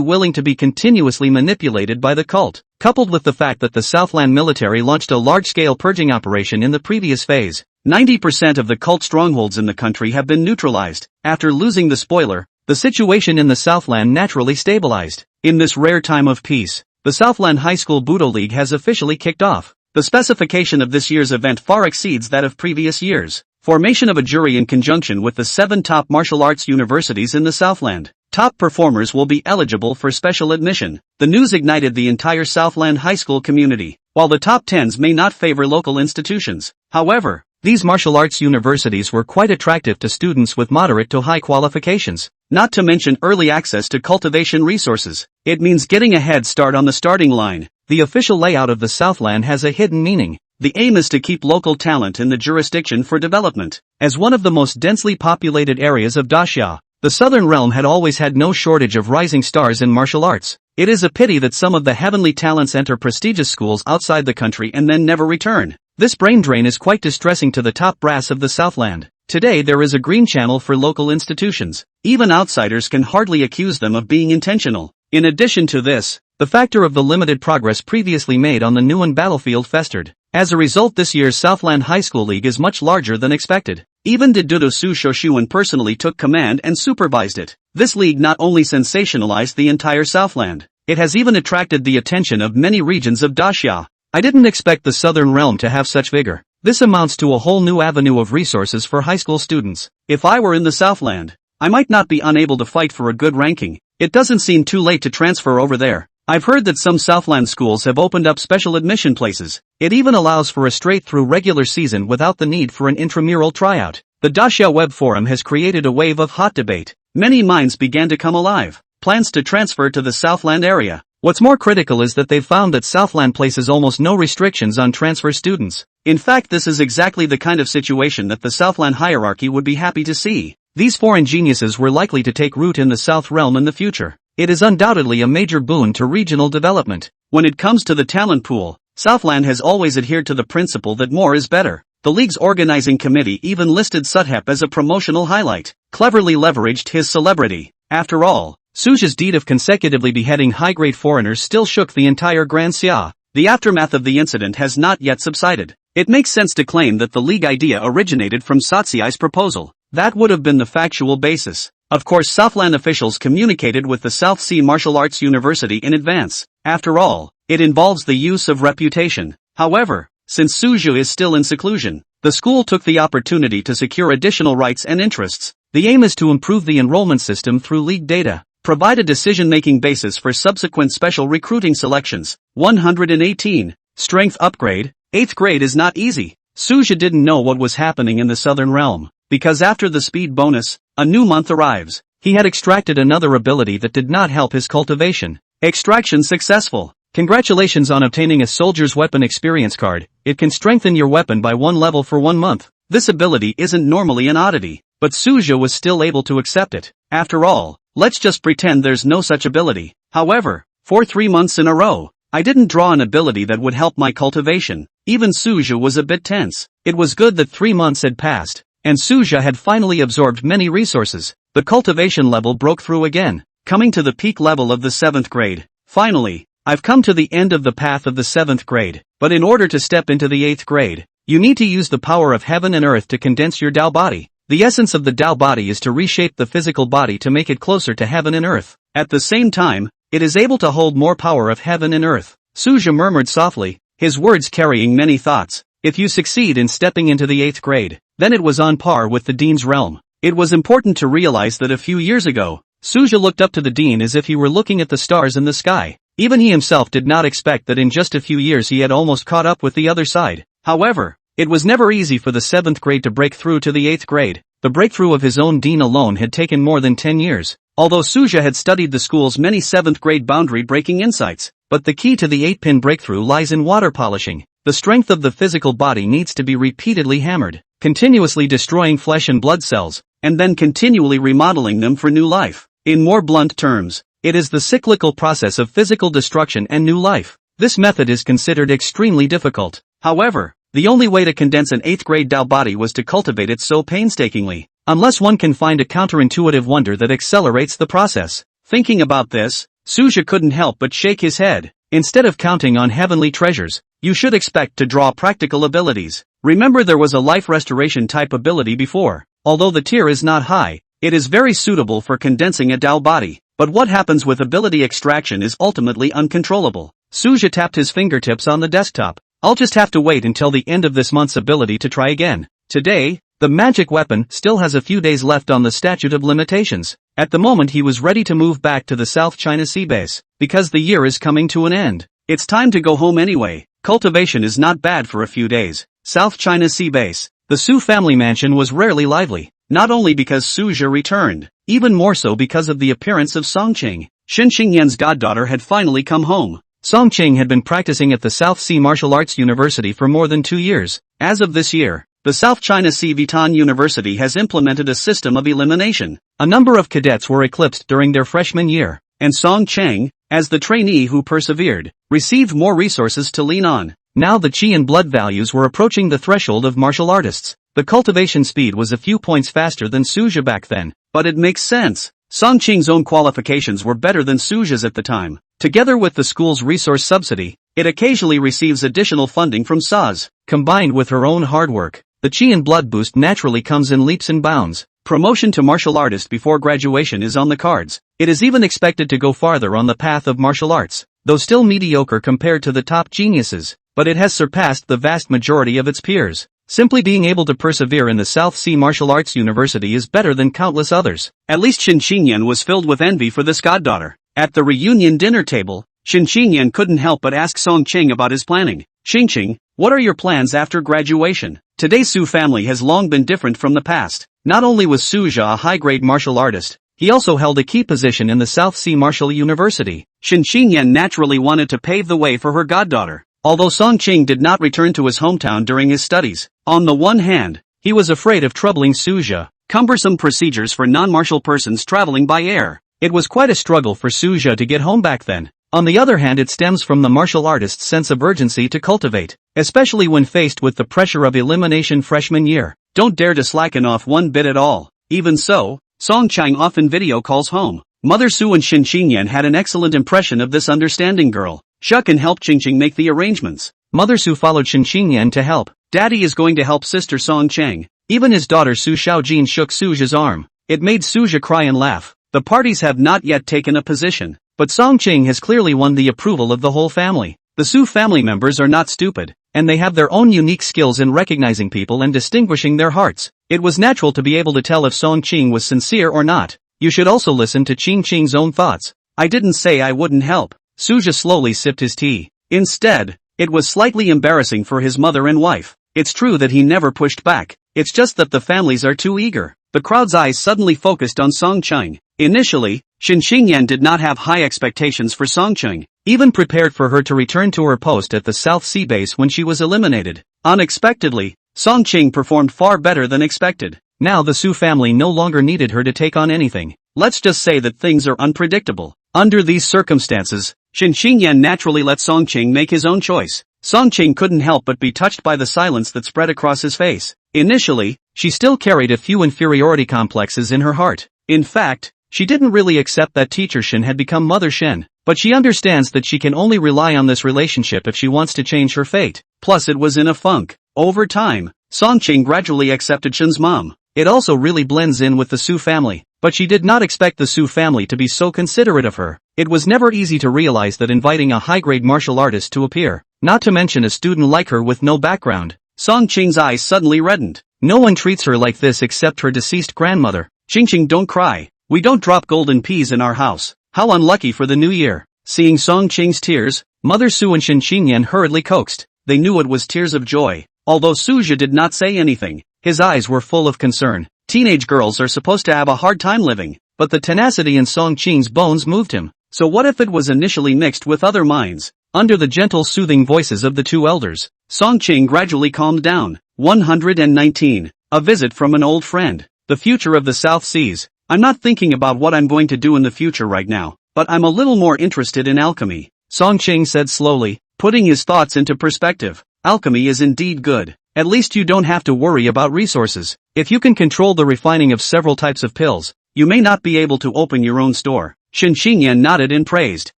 willing to be continuously manipulated by the cult. Coupled with the fact that the Southland military launched a large-scale purging operation in the previous phase, 90% of the cult strongholds in the country have been neutralized. After losing the spoiler, the situation in the Southland naturally stabilized. In this rare time of peace, the Southland High School Budo League has officially kicked off. The specification of this year's event far exceeds that of previous years. Formation of a jury in conjunction with the 7 top martial arts universities in the Southland. Top performers will be eligible for special admission. The news ignited the entire Southland high school community. While the top 10s may not favor local institutions, however, these martial arts universities were quite attractive to students with moderate to high qualifications. Not to mention early access to cultivation resources. It means getting a head start on the starting line. The official layout of the Southland has a hidden meaning. The aim is to keep local talent in the jurisdiction for development. As one of the most densely populated areas of Daxia, the Southern Realm had always had no shortage of rising stars in martial arts. It is a pity that some of the heavenly talents enter prestigious schools outside the country and then never return. This brain drain is quite distressing to the top brass of the Southland. Today there is a green channel for local institutions. Even outsiders can hardly accuse them of being intentional. In addition to this, the factor of the limited progress previously made on the Nguyen battlefield festered. As a result, this year's Southland High School League is much larger than expected. Even Dedudo Su Shoshuan personally took command and supervised it. This league not only sensationalized the entire Southland, it has even attracted the attention of many regions of Daxia. I didn't expect the Southern Realm to have such vigor. This amounts to a whole new avenue of resources for high school students. If I were in the Southland, I might not be unable to fight for a good ranking. It doesn't seem too late to transfer over there. I've heard that some Southland schools have opened up special admission places. It even allows for a straight-through regular season without the need for an intramural tryout. The Daxia Web Forum has created a wave of hot debate. Many minds began to come alive. Plans to transfer to the Southland area. What's more critical is that they've found that Southland places almost no restrictions on transfer students. In fact, this is exactly the kind of situation that the Southland hierarchy would be happy to see. These foreign geniuses were likely to take root in the South Realm in the future. It is undoubtedly a major boon to regional development. When it comes to the talent pool, Southland has always adhered to the principle that more is better. The league's organizing committee even listed Suthep as a promotional highlight, cleverly leveraged his celebrity. After all, Suja's deed of consecutively beheading high-grade foreigners still shook the entire Grand Xia. The aftermath of the incident has not yet subsided. It makes sense to claim that the league idea originated from Satsiai's proposal. That would have been the factual basis. Of course, Southland officials communicated with the South Sea Martial Arts University in advance. After all, it involves the use of reputation. However, since Suju is still in seclusion, the school took the opportunity to secure additional rights and interests. The aim is to improve the enrollment system through league data, provide a decision-making basis for subsequent special recruiting selections. 118. Strength upgrade. 8th grade is not easy. Suja didn't know what was happening in the Southern Realm, because after the speed bonus, a new month arrives. He had extracted another ability that did not help his cultivation. Extraction successful. Congratulations on obtaining a soldier's weapon experience card. It can strengthen your weapon by 1 level for 1 month. This ability isn't normally an oddity, but Suja was still able to accept it. After all, let's just pretend there's no such ability. However, for 3 months in a row, I didn't draw an ability that would help my cultivation. Even Suja was a bit tense. It was good that 3 months had passed, and Suja had finally absorbed many resources. The cultivation level broke through again, coming to the peak level of the 7th grade. Finally, I've come to the end of the path of the 7th grade, but in order to step into the 8th grade, you need to use the power of heaven and earth to condense your Tao body. The essence of the Tao body is to reshape the physical body to make it closer to heaven and earth. At the same time, it is able to hold more power of heaven and earth. Suja murmured softly, his words carrying many thoughts. If you succeed in stepping into the 8th grade, then it was on par with the Dean's realm. It was important to realize that a few years ago, Suja looked up to the Dean as if he were looking at the stars in the sky. Even he himself did not expect that in just a few years he had almost caught up with the other side. However, it was never easy for the 7th grade to break through to the 8th grade. The breakthrough of his own Dean alone had taken more than 10 years. Although Suja had studied the school's many 7th grade boundary-breaking insights, but the key to the 8-pin breakthrough lies in water polishing. The strength of the physical body needs to be repeatedly hammered, continuously destroying flesh and blood cells, and then continually remodeling them for new life. In more blunt terms, it is the cyclical process of physical destruction and new life. This method is considered extremely difficult. However, the only way to condense an 8th grade Tao body was to cultivate it so painstakingly. Unless one can find a counterintuitive wonder that accelerates the process. Thinking about this, Suja couldn't help but shake his head. Instead of counting on heavenly treasures, you should expect to draw practical abilities. Remember, there was a life restoration type ability before. Although the tier is not high, it is very suitable for condensing a Dao body. But what happens with ability extraction is ultimately uncontrollable. Suja tapped his fingertips on the desktop. I'll just have to wait until the end of this month's ability to try again. Today, the magic weapon still has a few days left on the statute of limitations. At the moment he was ready to move back to the South China Sea base, because the year is coming to an end. It's time to go home anyway. Cultivation is not bad for a few days. South China Sea base. The Su family mansion was rarely lively, not only because Suja returned, even more so because of the appearance of Songqing. Shen Xingyan's goddaughter had finally come home. Songqing had been practicing at the South Sea Martial Arts University for more than 2 years. As of this year, the South China Sea Vitan University has implemented a system of elimination. A number of cadets were eclipsed during their freshman year, and Songqing, as the trainee who persevered, received more resources to lean on. Now the chi and blood values were approaching the threshold of martial artists. The cultivation speed was a few points faster than Suja back then, but it makes sense. Songqing's own qualifications were better than Suja's at the time. Together with the school's resource subsidy, it occasionally receives additional funding from SAS. Combined with her own hard work, the chi and blood boost naturally comes in leaps and bounds. Promotion to martial artist before graduation is on the cards. It is even expected to go farther on the path of martial arts, though still mediocre compared to the top geniuses, but it has surpassed the vast majority of its peers. Simply being able to persevere in the South Sea Martial Arts University is better than countless others. At least Shen Xingyan was filled with envy for this goddaughter. At the reunion dinner table, Shen Xingyan couldn't help but ask Songqing about his planning. Xingqing, what are your plans after graduation? Today's Su family has long been different from the past. Not only was Suja a high-grade martial artist, he also held a key position in the South Sea Martial University. Shen Xingyan naturally wanted to pave the way for her goddaughter. Although Songqing did not return to his hometown during his studies, on the one hand, he was afraid of troubling Suja. Cumbersome procedures for non-martial persons traveling by air. It was quite a struggle for Suja to get home back then. On the other hand, it stems from the martial artist's sense of urgency to cultivate, especially when faced with the pressure of elimination freshman year. Don't dare to slacken off one bit at all. Even so, Songqing often video calls home. Mother Su and Shen Xingyan had an excellent impression of this understanding girl. Shukan helped Xingqing make the arrangements. Mother Su followed Shen Xingyan to help. Daddy is going to help sister Songqing. Even his daughter Su Xiaojin shook Suja's arm. It made Suja cry and laugh. The parties have not yet taken a position, but Songqing has clearly won the approval of the whole family. The Su family members are not stupid, and they have their own unique skills in recognizing people and distinguishing their hearts. It was natural to be able to tell if Songqing was sincere or not. You should also listen to Qingqing's own thoughts. I didn't say I wouldn't help. Suja slowly sipped his tea. Instead, it was slightly embarrassing for his mother and wife. It's true that he never pushed back. It's just that the families are too eager. The crowd's eyes suddenly focused on Songqing. Initially, Shen Xingyan did not have high expectations for Songqing, even prepared for her to return to her post at the South Sea base when she was eliminated. Unexpectedly, Songqing performed far better than expected. Now the Su family no longer needed her to take on anything. Let's just say that things are unpredictable. Under these circumstances, Shen Xingyan naturally let Songqing make his own choice. Songqing couldn't help but be touched by the silence that spread across his face. Initially, she still carried a few inferiority complexes in her heart. In fact, she didn't really accept that teacher Shen had become Mother Shen, but she understands that she can only rely on this relationship if she wants to change her fate. Plus it was in a funk. Over time, Songqing gradually accepted Shen's mom. It also really blends in with the Su family, but she did not expect the Su family to be so considerate of her. It was never easy to realize that inviting a high-grade martial artist to appear, not to mention a student like her with no background. Songqing's eyes suddenly reddened. No one treats her like this except her deceased grandmother. Xingqing, don't cry. We don't drop golden peas in our house. How unlucky for the new year. Seeing Songqing's tears, Mother Su and Shen Xingyan hurriedly coaxed. They knew it was tears of joy. Although Suja did not say anything, his eyes were full of concern. Teenage girls are supposed to have a hard time living, but the tenacity in Songqing's bones moved him. So what if it was initially mixed with other minds? Under the gentle soothing voices of the two elders, Songqing gradually calmed down. 119. A visit from an old friend. The future of the South Seas. I'm not thinking about what I'm going to do in the future right now, but I'm a little more interested in alchemy, Songqing said slowly, putting his thoughts into perspective. Alchemy is indeed good. At least you don't have to worry about resources. If you can control the refining of several types of pills, you may not be able to open your own store. Shen Xingyan nodded and praised,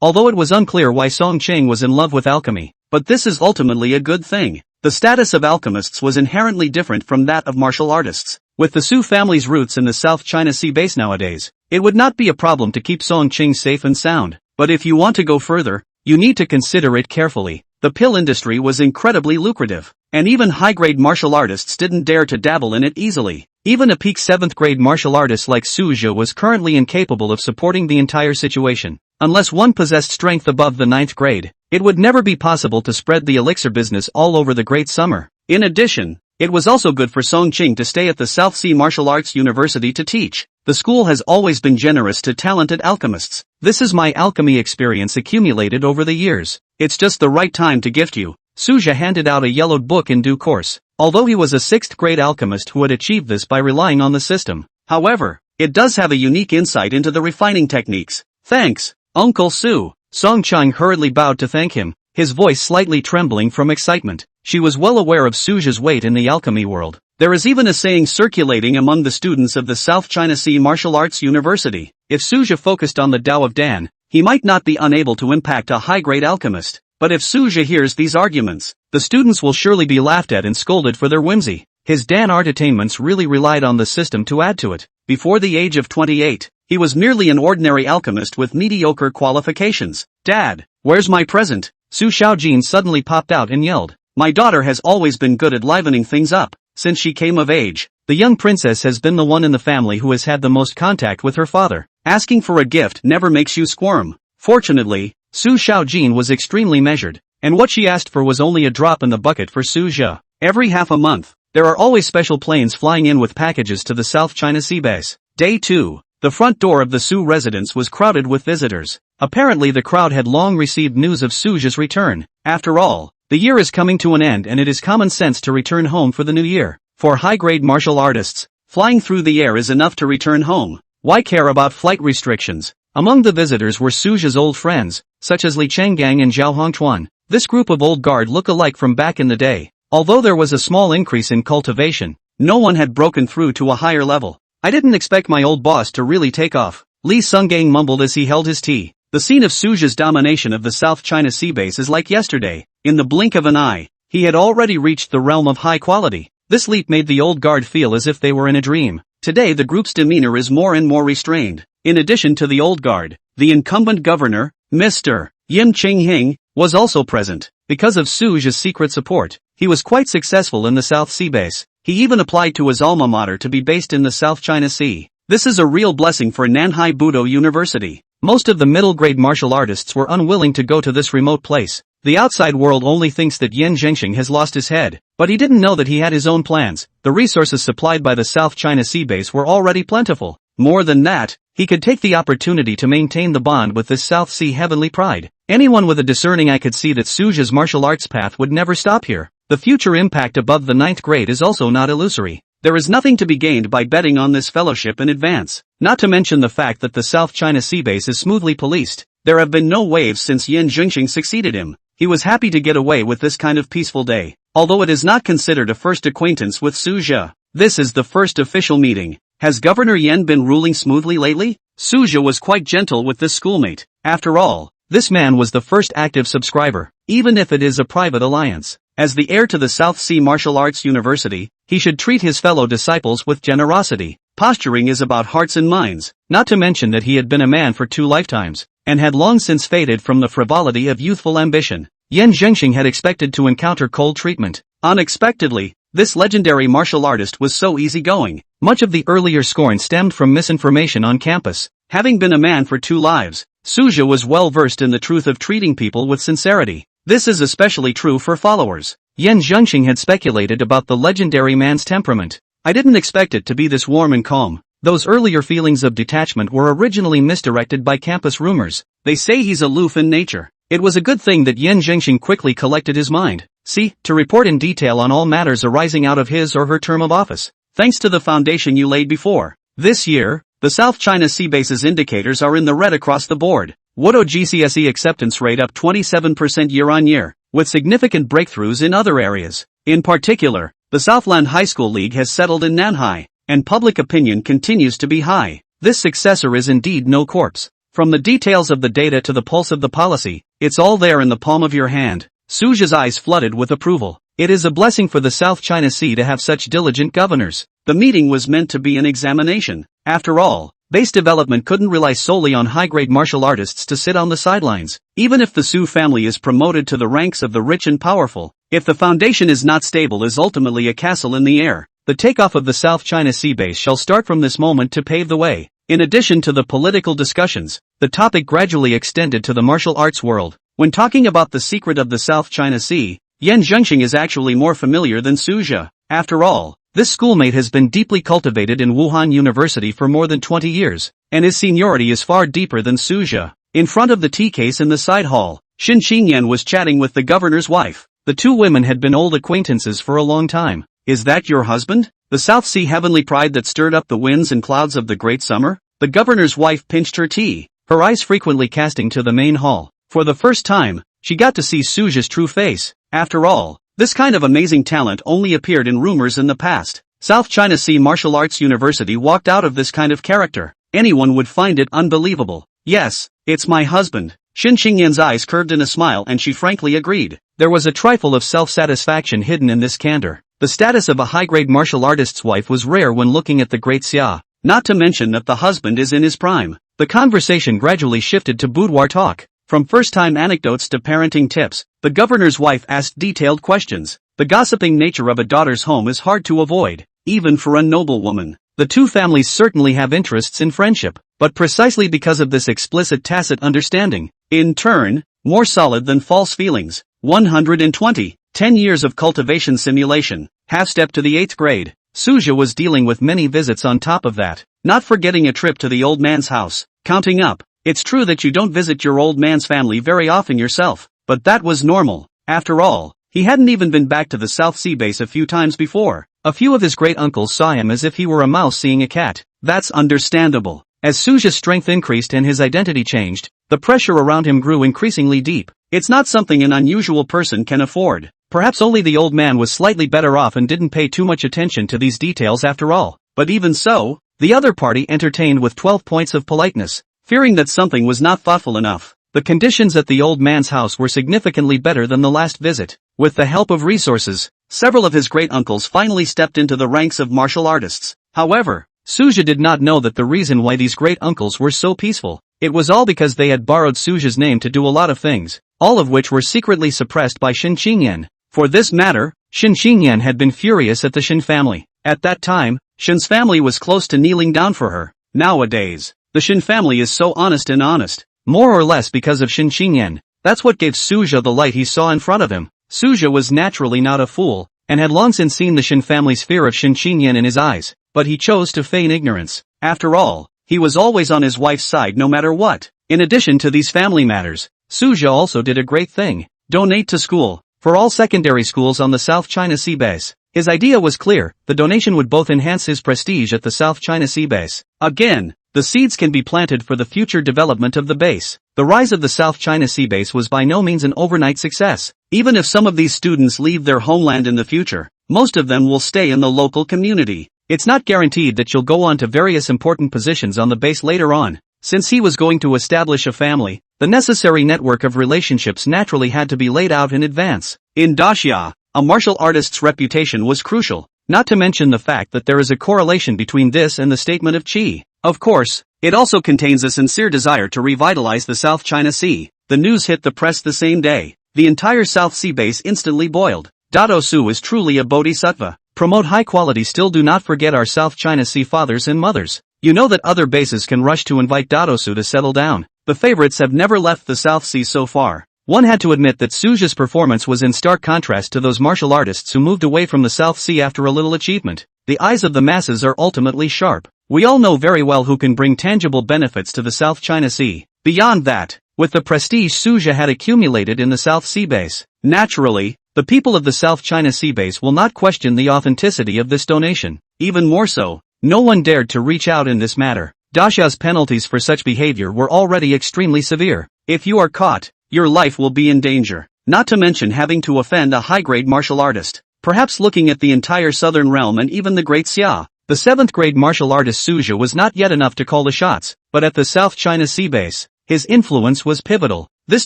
although it was unclear why Song Cheng was in love with alchemy. But this is ultimately a good thing. The status of alchemists was inherently different from that of martial artists. With the Su family's roots in the South China Sea base nowadays, it would not be a problem to keep Song Cheng safe and sound. But if you want to go further, you need to consider it carefully. The pill industry was incredibly lucrative, and even high-grade martial artists didn't dare to dabble in it easily. Even a peak 7th grade martial artist like Su Zhe was currently incapable of supporting the entire situation. Unless one possessed strength above the 9th grade, it would never be possible to spread the elixir business all over the Great Summer. In addition, it was also good for Song Cheng to stay at the South Sea Martial Arts University to teach. The school has always been generous to talented alchemists. This is my alchemy experience accumulated over the years. It's just the right time to gift you. Su Zhe handed out a yellowed book in due course, although he was a 6th grade alchemist who had achieved this by relying on the system. However, it does have a unique insight into the refining techniques. Thanks, Uncle Su. Song Cheng hurriedly bowed to thank him, his voice slightly trembling from excitement. She was well aware of Su Zhe's weight in the alchemy world. There is even a saying circulating among the students of the South China Sea Martial Arts University. If Su Zhe focused on the Tao of Dan, he might not be unable to impact a high-grade alchemist. But if Su Zhe hears these arguments, the students will surely be laughed at and scolded for their whimsy. His Dan art attainments really relied on the system to add to it. Before the age of 28, he was merely an ordinary alchemist with mediocre qualifications. Dad, where's my present? Su Xiaojin suddenly popped out and yelled. My daughter has always been good at livening things up. Since she came of age, the young princess has been the one in the family who has had the most contact with her father. Asking for a gift never makes you squirm. Fortunately, Su Xiaojin was extremely measured, and what she asked for was only a drop in the bucket for Su Zhe. Every half a month, there are always special planes flying in with packages to the South China Sea base. Day 2. The front door of the Su residence was crowded with visitors. Apparently the crowd had long received news of Su Zhe's return. After all, the year is coming to an end and it is common sense to return home for the new year. For high-grade martial artists, flying through the air is enough to return home. Why care about flight restrictions? Among the visitors were Su Zhe's old friends, such as Li Changgang and Zhao Hongchuan. This group of old guard look alike from back in the day. Although there was a small increase in cultivation, no one had broken through to a higher level. I didn't expect my old boss to really take off, Li Sunggang mumbled as he held his tea. The scene of Su Zhe's domination of the South China Sea base is like yesterday. In the blink of an eye, he had already reached the realm of high quality. This leap made the old guard feel as if they were in a dream. Today the group's demeanor is more and more restrained. In addition to the old guard, the incumbent governor, Mr. Yim Qinghing, was also present. Because of Su Zhe's secret support, he was quite successful in the South Sea base. He even applied to his alma mater to be based in the South China Sea. This is a real blessing for Nanhai Budo University. Most of the middle-grade martial artists were unwilling to go to this remote place. The outside world only thinks that Yan Zhengxing has lost his head, but he didn't know that he had his own plans. The resources supplied by the South China Sea base were already plentiful. More than that, he could take the opportunity to maintain the bond with this South Sea heavenly pride. Anyone with a discerning eye could see that Su Zhe's martial arts path would never stop here. The future impact above the 9th grade is also not illusory. There is nothing to be gained by betting on this fellowship in advance. Not to mention the fact that the South China Sea base is smoothly policed. There have been no waves since Yan Zhengxing succeeded him. He was happy to get away with this kind of peaceful day, although it is not considered a first acquaintance with Su Zhe. This is the first official meeting. Has Governor Yan been ruling smoothly lately? Su Zhe was quite gentle with this schoolmate. After all, this man was the first active subscriber, even if it is a private alliance. As the heir to the South Sea Martial Arts University, he should treat his fellow disciples with generosity. Posturing is about hearts and minds, not to mention that he had been a man for 2 lifetimes, and had long since faded from the frivolity of youthful ambition. Yan Zhengxing had expected to encounter cold treatment. Unexpectedly, this legendary martial artist was so easygoing. Much of the earlier scorn stemmed from misinformation on campus. Having been a man for 2 lives, Su Zhe was well versed in the truth of treating people with sincerity. This is especially true for followers. Yan Zhengxing had speculated about the legendary man's temperament. I didn't expect it to be this warm and calm. Those earlier feelings of detachment were originally misdirected by campus rumors. They say he's aloof in nature. It was a good thing that Yan Zhengxing quickly collected his mind. To report in detail on all matters arising out of his or her term of office. Thanks to the foundation you laid before. This year, the South China Sea base's indicators are in the red across the board. Wodo GCSE acceptance rate up 27% year-on-year, with significant breakthroughs in other areas. In particular, the Southland High School League has settled in Nanhai, and public opinion continues to be high. This successor is indeed no corpse. From the details of the data to the pulse of the policy, it's all there in the palm of your hand. Suja's eyes flooded with approval. It is a blessing for the South China Sea to have such diligent governors. The meeting was meant to be an examination. After all, base development couldn't rely solely on high-grade martial artists to sit on the sidelines. Even if the Su family is promoted to the ranks of the rich and powerful, if the foundation is not stable, is ultimately a castle in the air. The takeoff of the South China Sea base shall start from this moment to pave the way. In addition to the political discussions, the topic gradually extended to the martial arts world. When talking about the secret of the South China Sea, Yan Zhengxing is actually more familiar than Suja. After all, this schoolmate has been deeply cultivated in Wuhan University for more than 20 years, and his seniority is far deeper than Suja. In front of the tea case in the side hall, Shin Qingyan was chatting with the governor's wife. The two women had been old acquaintances for a long time. Is that your husband? The South Sea heavenly pride that stirred up the winds and clouds of the great summer? The governor's wife pinched her tea, her eyes frequently casting to the main hall. For the first time, she got to see Suja's true face. After all, this kind of amazing talent only appeared in rumors in the past. South China Sea Martial Arts University walked out of this kind of character. Anyone would find it unbelievable. Yes, it's my husband. Shin Qingyan's eyes curved in a smile and she frankly agreed. There was a trifle of self-satisfaction hidden in this candor. The status of a high-grade martial artist's wife was rare when looking at the great Xia. Not to mention that the husband is in his prime. The conversation gradually shifted to boudoir talk. From first-time anecdotes to parenting tips, the governor's wife asked detailed questions. The gossiping nature of a daughter's home is hard to avoid, even for a noblewoman. The two families certainly have interests in friendship, but precisely because of this explicit tacit understanding, in turn, more solid than false feelings. 120. 10 years of cultivation simulation, half-step to the 8th grade. Suja was dealing with many visits on top of that, not forgetting a trip to the old man's house. Counting up, it's true that you don't visit your old man's family very often yourself, but that was normal. After all, he hadn't even been back to the South Sea base a few times before. A few of his great-uncles saw him as if he were a mouse seeing a cat. That's understandable. As Suja's strength increased and his identity changed, the pressure around him grew increasingly deep. It's not something an unusual person can afford. Perhaps only the old man was slightly better off and didn't pay too much attention to these details after all. But even so, the other party entertained with 12 points of politeness, fearing that something was not thoughtful enough. The conditions at the old man's house were significantly better than the last visit. With the help of resources, several of his great-uncles finally stepped into the ranks of martial artists. However, Suja did not know that the reason why these great-uncles were so peaceful, it was all because they had borrowed Suja's name to do a lot of things, all of which were secretly suppressed by Shin Qingyan. For this matter, Shin Qingyan had been furious at the Shin family. At that time, Shin's family was close to kneeling down for her. Nowadays, the Shin family is so honest, more or less because of Shin Qingyan. That's what gave Suja the light he saw in front of him. Suja was naturally not a fool, and had long since seen the Shin family's fear of Shin Qingyan in his eyes, but he chose to feign ignorance. After all, he was always on his wife's side no matter what. In addition to these family matters, Suja also did a great thing: donate to school, for all secondary schools on the South China Sea base. His idea was clear: the donation would both enhance his prestige at the South China Sea base. Again, the seeds can be planted for the future development of the base. The rise of the South China Sea base was by no means an overnight success. Even if some of these students leave their homeland in the future, most of them will stay in the local community. It's not guaranteed that you'll go on to various important positions on the base later on. Since he was going to establish a family, the necessary network of relationships naturally had to be laid out in advance. In Daxia, a martial artist's reputation was crucial, not to mention the fact that there is a correlation between this and the statement of qi. Of course, it also contains a sincere desire to revitalize the South China Sea. The news hit the press the same day. The entire South Sea base instantly boiled. Dato Su is truly a bodhisattva. Promote high quality. Still do not forget our South China Sea fathers and mothers. You know that other bases can rush to invite Dato Su to settle down. The favorites have never left the South Sea so far. One had to admit that Suja's performance was in stark contrast to those martial artists who moved away from the South Sea after a little achievement. The eyes of the masses are ultimately sharp. We all know very well who can bring tangible benefits to the South China Sea. Beyond that, with the prestige Suja had accumulated in the South Sea base, naturally, the people of the South China Sea base will not question the authenticity of this donation. Even more so, no one dared to reach out in this matter. Daxia's penalties for such behavior were already extremely severe. If you are caught, your life will be in danger. Not to mention having to offend a high-grade martial artist. Perhaps looking at the entire southern realm and even the great Xia, The 7th grade martial artist Suja was not yet enough to call the shots, but at the South China Sea base, his influence was pivotal. This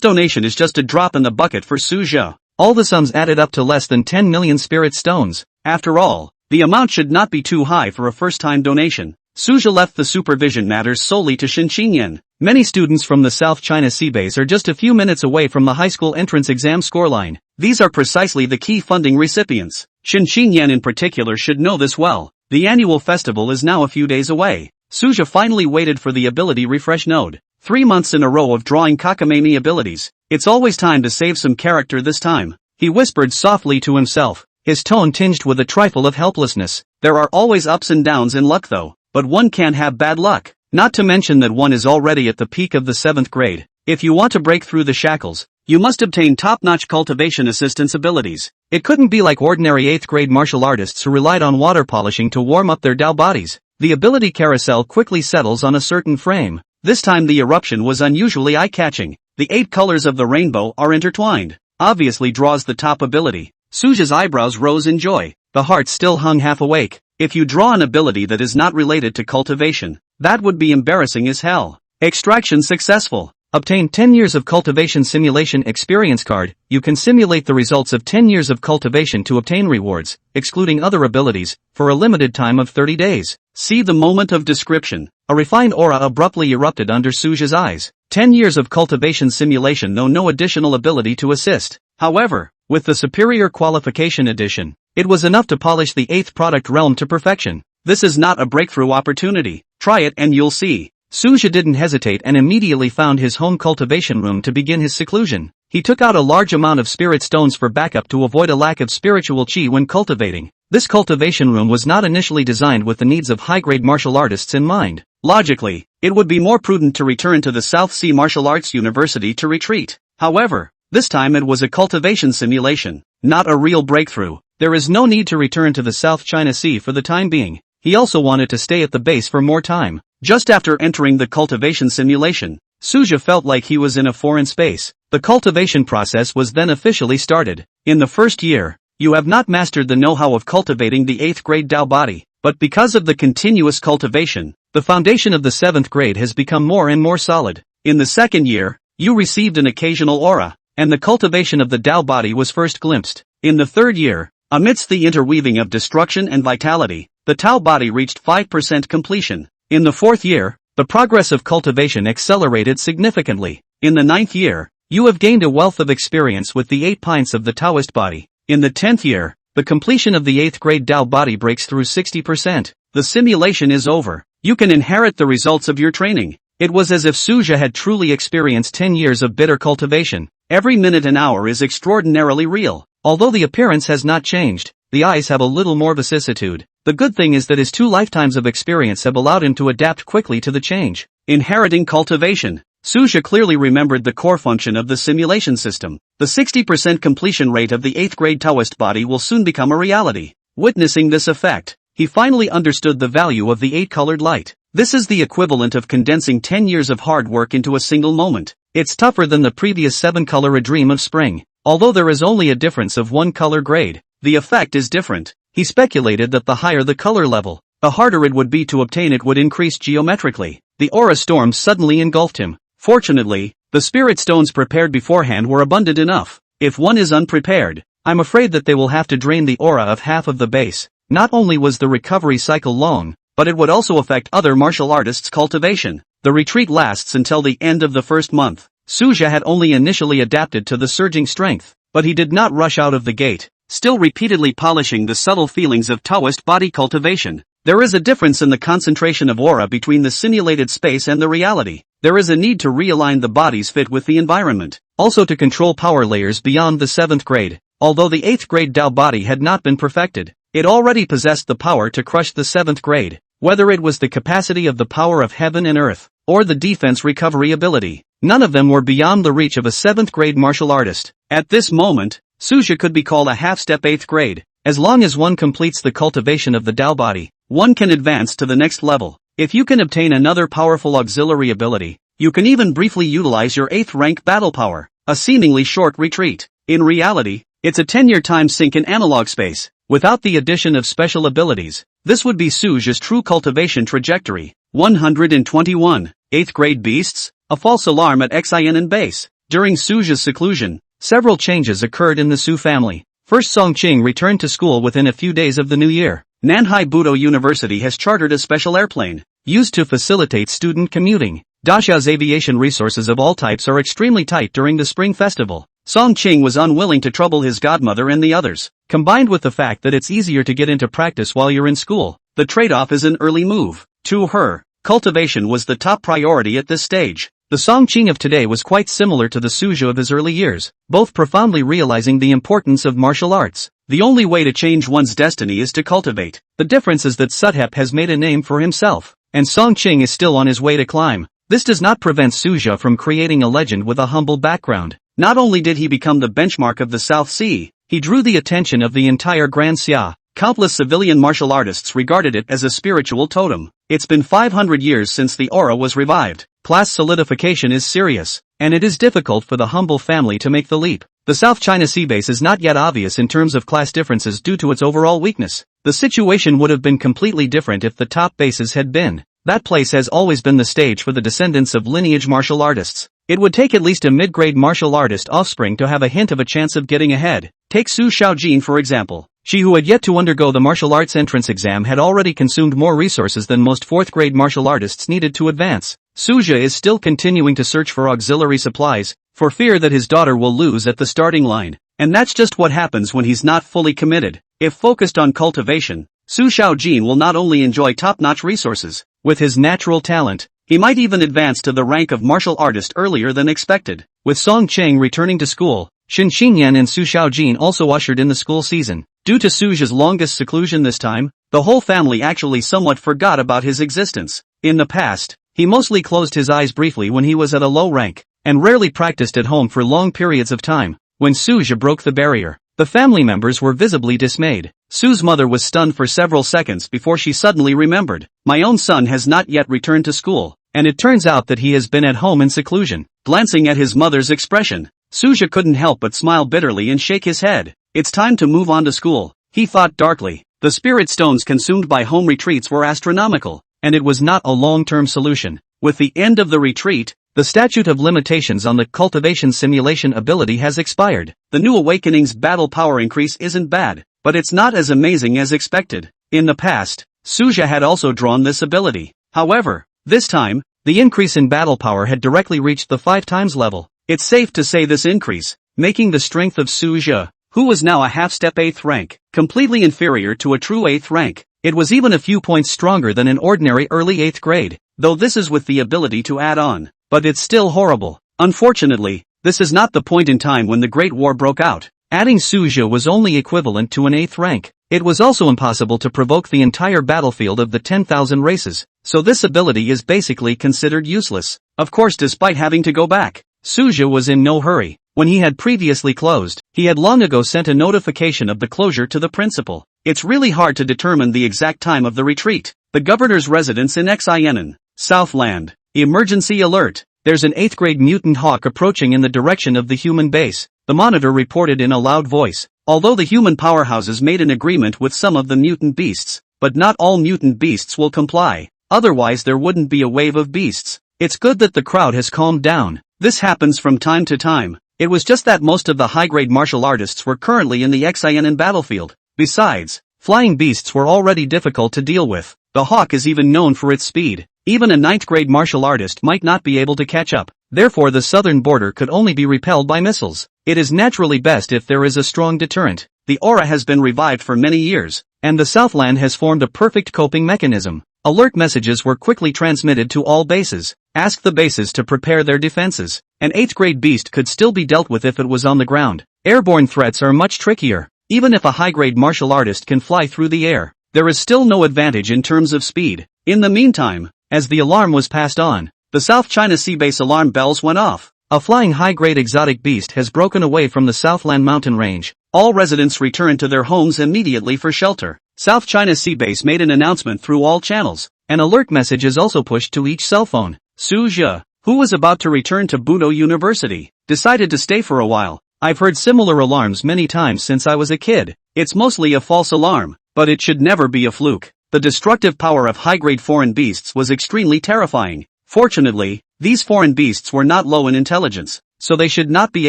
donation is just a drop in the bucket for Suja. All the sums added up to less than 10 million spirit stones. After all, the amount should not be too high for a first-time donation. Suja left the supervision matters solely to Xinqingyan. Many students from the South China Sea base are just a few minutes away from the high school entrance exam scoreline. These are precisely the key funding recipients. Xinqingyan in particular should know this well. The annual festival is now a few days away. Suja finally waited for the ability refresh node. 3 months in a row of drawing cockamamie abilities. It's always time to save some character this time. He whispered softly to himself, his tone tinged with a trifle of helplessness. There are always ups and downs in luck though, but one can't have bad luck. Not to mention that one is already at the peak of the 7th grade. If you want to break through the shackles, you must obtain top-notch cultivation assistance abilities. It couldn't be like ordinary 8th grade martial artists who relied on water polishing to warm up their Dao bodies. The ability carousel quickly settles on a certain frame. This time the eruption was unusually eye-catching. The 8 colors of the rainbow are intertwined. Obviously draws the top ability. Suja's eyebrows rose in joy. The heart still hung half awake. If you draw an ability that is not related to cultivation, that would be embarrassing as hell. Extraction successful. Obtain 10 years of cultivation simulation experience card. You can simulate the results of 10 years of cultivation to obtain rewards, excluding other abilities, for a limited time of 30 days. See the moment of description. A refined aura abruptly erupted under Suja's eyes. 10 years of cultivation simulation though no additional ability to assist. However, with the superior qualification edition, it was enough to polish the 8th product realm to perfection. This is not a breakthrough opportunity. Try it and you'll see. Suja didn't hesitate and immediately found his home cultivation room to begin his seclusion. He took out a large amount of spirit stones for backup to avoid a lack of spiritual chi when cultivating. This cultivation room was not initially designed with the needs of high-grade martial artists in mind. Logically, it would be more prudent to return to the South Sea Martial Arts University to retreat. However, this time it was a cultivation simulation, not a real breakthrough. There is no need to return to the South China Sea for the time being. He also wanted to stay at the base for more time. Just after entering the cultivation simulation, Suja felt like he was in a foreign space. The cultivation process was then officially started. In the first year, you have not mastered the know-how of cultivating the 8th grade Dao body, but because of the continuous cultivation, the foundation of the 7th grade has become more and more solid. In the second year, you received an occasional aura, and the cultivation of the Dao body was first glimpsed. In the third year, amidst the interweaving of destruction and vitality, the Tao body reached 5% completion. In the fourth year, the progress of cultivation accelerated significantly. In the 9th year, you have gained a wealth of experience with the 8 pints of the Taoist body. In the 10th year, the completion of the 8th grade Dao body breaks through 60%. The simulation is over. You can inherit the results of your training. It was as if Suja had truly experienced 10 years of bitter cultivation. Every minute and hour is extraordinarily real. Although the appearance has not changed, the eyes have a little more vicissitude. The good thing is that his 2 lifetimes of experience have allowed him to adapt quickly to the change. Inheriting cultivation. Suja clearly remembered the core function of the simulation system. The 60% completion rate of the 8th grade Taoist body will soon become a reality. Witnessing this effect, he finally understood the value of the 8-colored light. This is the equivalent of condensing 10 years of hard work into a single moment. It's tougher than the previous 7-color A Dream of Spring. Although there is only a difference of 1 color grade, the effect is different. He speculated that the higher the color level, the harder it would be to obtain. It would increase geometrically. The aura storm suddenly engulfed him. Fortunately, the spirit stones prepared beforehand were abundant enough. If one is unprepared, I'm afraid that they will have to drain the aura of half of the base. Not only was the recovery cycle long, but it would also affect other martial artists' cultivation. The retreat lasts until the end of the first month. Suja had only initially adapted to the surging strength, but he did not rush out of the gate, still repeatedly polishing the subtle feelings of Taoist body cultivation. There is a difference in the concentration of aura between the simulated space and the reality. There is a need to realign the body's fit with the environment, also to control power layers beyond the 7th grade. Although the 8th grade Dao body had not been perfected, it already possessed the power to crush the 7th grade. Whether it was the capacity of the power of heaven and earth, or the defense recovery ability, none of them were beyond the reach of a 7th grade martial artist. At this moment, Suja could be called a half-step 8th grade. As long as one completes the cultivation of the Dao body, one can advance to the next level. If you can obtain another powerful auxiliary ability, you can even briefly utilize your 8th rank battle power, a seemingly short retreat. In reality, it's a 10-year time sink in analog space. without the addition of special abilities. This would be Suja's true cultivation trajectory. 121. 8th grade beasts? A false alarm at Xinan base. During Suja's seclusion, several changes occurred in the Su family. First, Songqing returned to school within a few days of the new year. Nanhai Budo University has chartered a special airplane, used to facilitate student commuting. Daxia's aviation resources of all types are extremely tight during the Spring Festival. Songqing was unwilling to trouble his godmother and the others. Combined with the fact that it's easier to get into practice while you're in school, the trade-off is an early move. To her, cultivation was the top priority at this stage. The Songqing of today was quite similar to the Suja of his early years, both profoundly realizing the importance of martial arts. The only way to change one's destiny is to cultivate. The difference is that Suthep has made a name for himself, and Songqing is still on his way to climb. This does not prevent Suja from creating a legend with a humble background. Not only did he become the benchmark of the South Sea, he drew the attention of the entire Grand Xia. Countless civilian martial artists regarded it as a spiritual totem. It's been 500 years since the aura was revived. Class solidification is serious, and it is difficult for the humble family to make the leap. The South China Sea base is not yet obvious in terms of class differences due to its overall weakness. The situation would have been completely different if the top bases had been. That place has always been the stage for the descendants of lineage martial artists. It would take at least a mid-grade martial artist offspring to have a hint of a chance of getting ahead. Take Su Xiaojin for example. She who had yet to undergo the martial arts entrance exam had already consumed more resources than most 4th grade martial artists needed to advance. Suja is still continuing to search for auxiliary supplies, for fear that his daughter will lose at the starting line. And that's just what happens when he's not fully committed. If focused on cultivation, Su Xiaojin will not only enjoy top-notch resources, with his natural talent, he might even advance to the rank of martial artist earlier than expected. With Song Cheng returning to school, Shin Xinyan and Su Xiaojin also ushered in the school season. Due to Suja's longest seclusion this time, the whole family actually somewhat forgot about his existence. In the past, he mostly closed his eyes briefly when he was at a low rank, and rarely practiced at home for long periods of time. When Suja broke the barrier, the family members were visibly dismayed. Su's mother was stunned for several seconds before she suddenly remembered. My own son has not yet returned to school, and it turns out that he has been at home in seclusion. Glancing at his mother's expression, Suja couldn't help but smile bitterly and shake his head. It's time to move on to school, he thought darkly. The spirit stones consumed by home retreats were astronomical, and it was not a long-term solution. With the end of the retreat, the statute of limitations on the cultivation simulation ability has expired. The new awakening's battle power increase isn't bad, but it's not as amazing as expected. In the past, Suja had also drawn this ability. However, this time, the increase in battle power had directly reached the 5 times level. It's safe to say this increase, making the strength of Suja, who was now a half-step 8th rank, completely inferior to a true 8th rank. It was even a few points stronger than an ordinary early 8th grade, though this is with the ability to add on. But it's still horrible. Unfortunately, this is not the point in time when the Great War broke out. Adding Suja was only equivalent to an 8th rank. It was also impossible to provoke the entire battlefield of the 10,000 races, so this ability is basically considered useless. Of course, despite having to go back, Suja was in no hurry. When he had previously closed, he had long ago sent a notification of the closure to the principal. It's really hard to determine the exact time of the retreat. The governor's residence in Xinan, Southland. Emergency alert. There's an 8th grade mutant hawk approaching in the direction of the human base, the monitor reported in a loud voice. Although the human powerhouses made an agreement with some of the mutant beasts, but not all mutant beasts will comply. Otherwise there wouldn't be a wave of beasts. It's good that the crowd has calmed down. This happens from time to time. It was just that most of the high-grade martial artists were currently in the Xinan battlefield. Besides, flying beasts were already difficult to deal with. The hawk is even known for its speed. Even a 9th grade martial artist might not be able to catch up. Therefore the southern border could only be repelled by missiles. It is naturally best if there is a strong deterrent. The aura has been revived for many years, and the Southland has formed a perfect coping mechanism. Alert messages were quickly transmitted to all bases. Ask the bases to prepare their defenses. An 8th grade beast could still be dealt with if it was on the ground. Airborne threats are much trickier. Even if a high-grade martial artist can fly through the air, there is still no advantage in terms of speed. In the meantime, as the alarm was passed on, the South China Sea base alarm bells went off. A flying high-grade exotic beast has broken away from the Southland mountain range. All residents returned to their homes immediately for shelter. South China Sea base made an announcement through all channels. An alert message is also pushed to each cell phone. Suja, who was about to return to Budo University, decided to stay for a while. I've heard similar alarms many times since I was a kid. It's mostly a false alarm, but it should never be a fluke. The destructive power of high-grade foreign beasts was extremely terrifying. Fortunately, these foreign beasts were not low in intelligence, so they should not be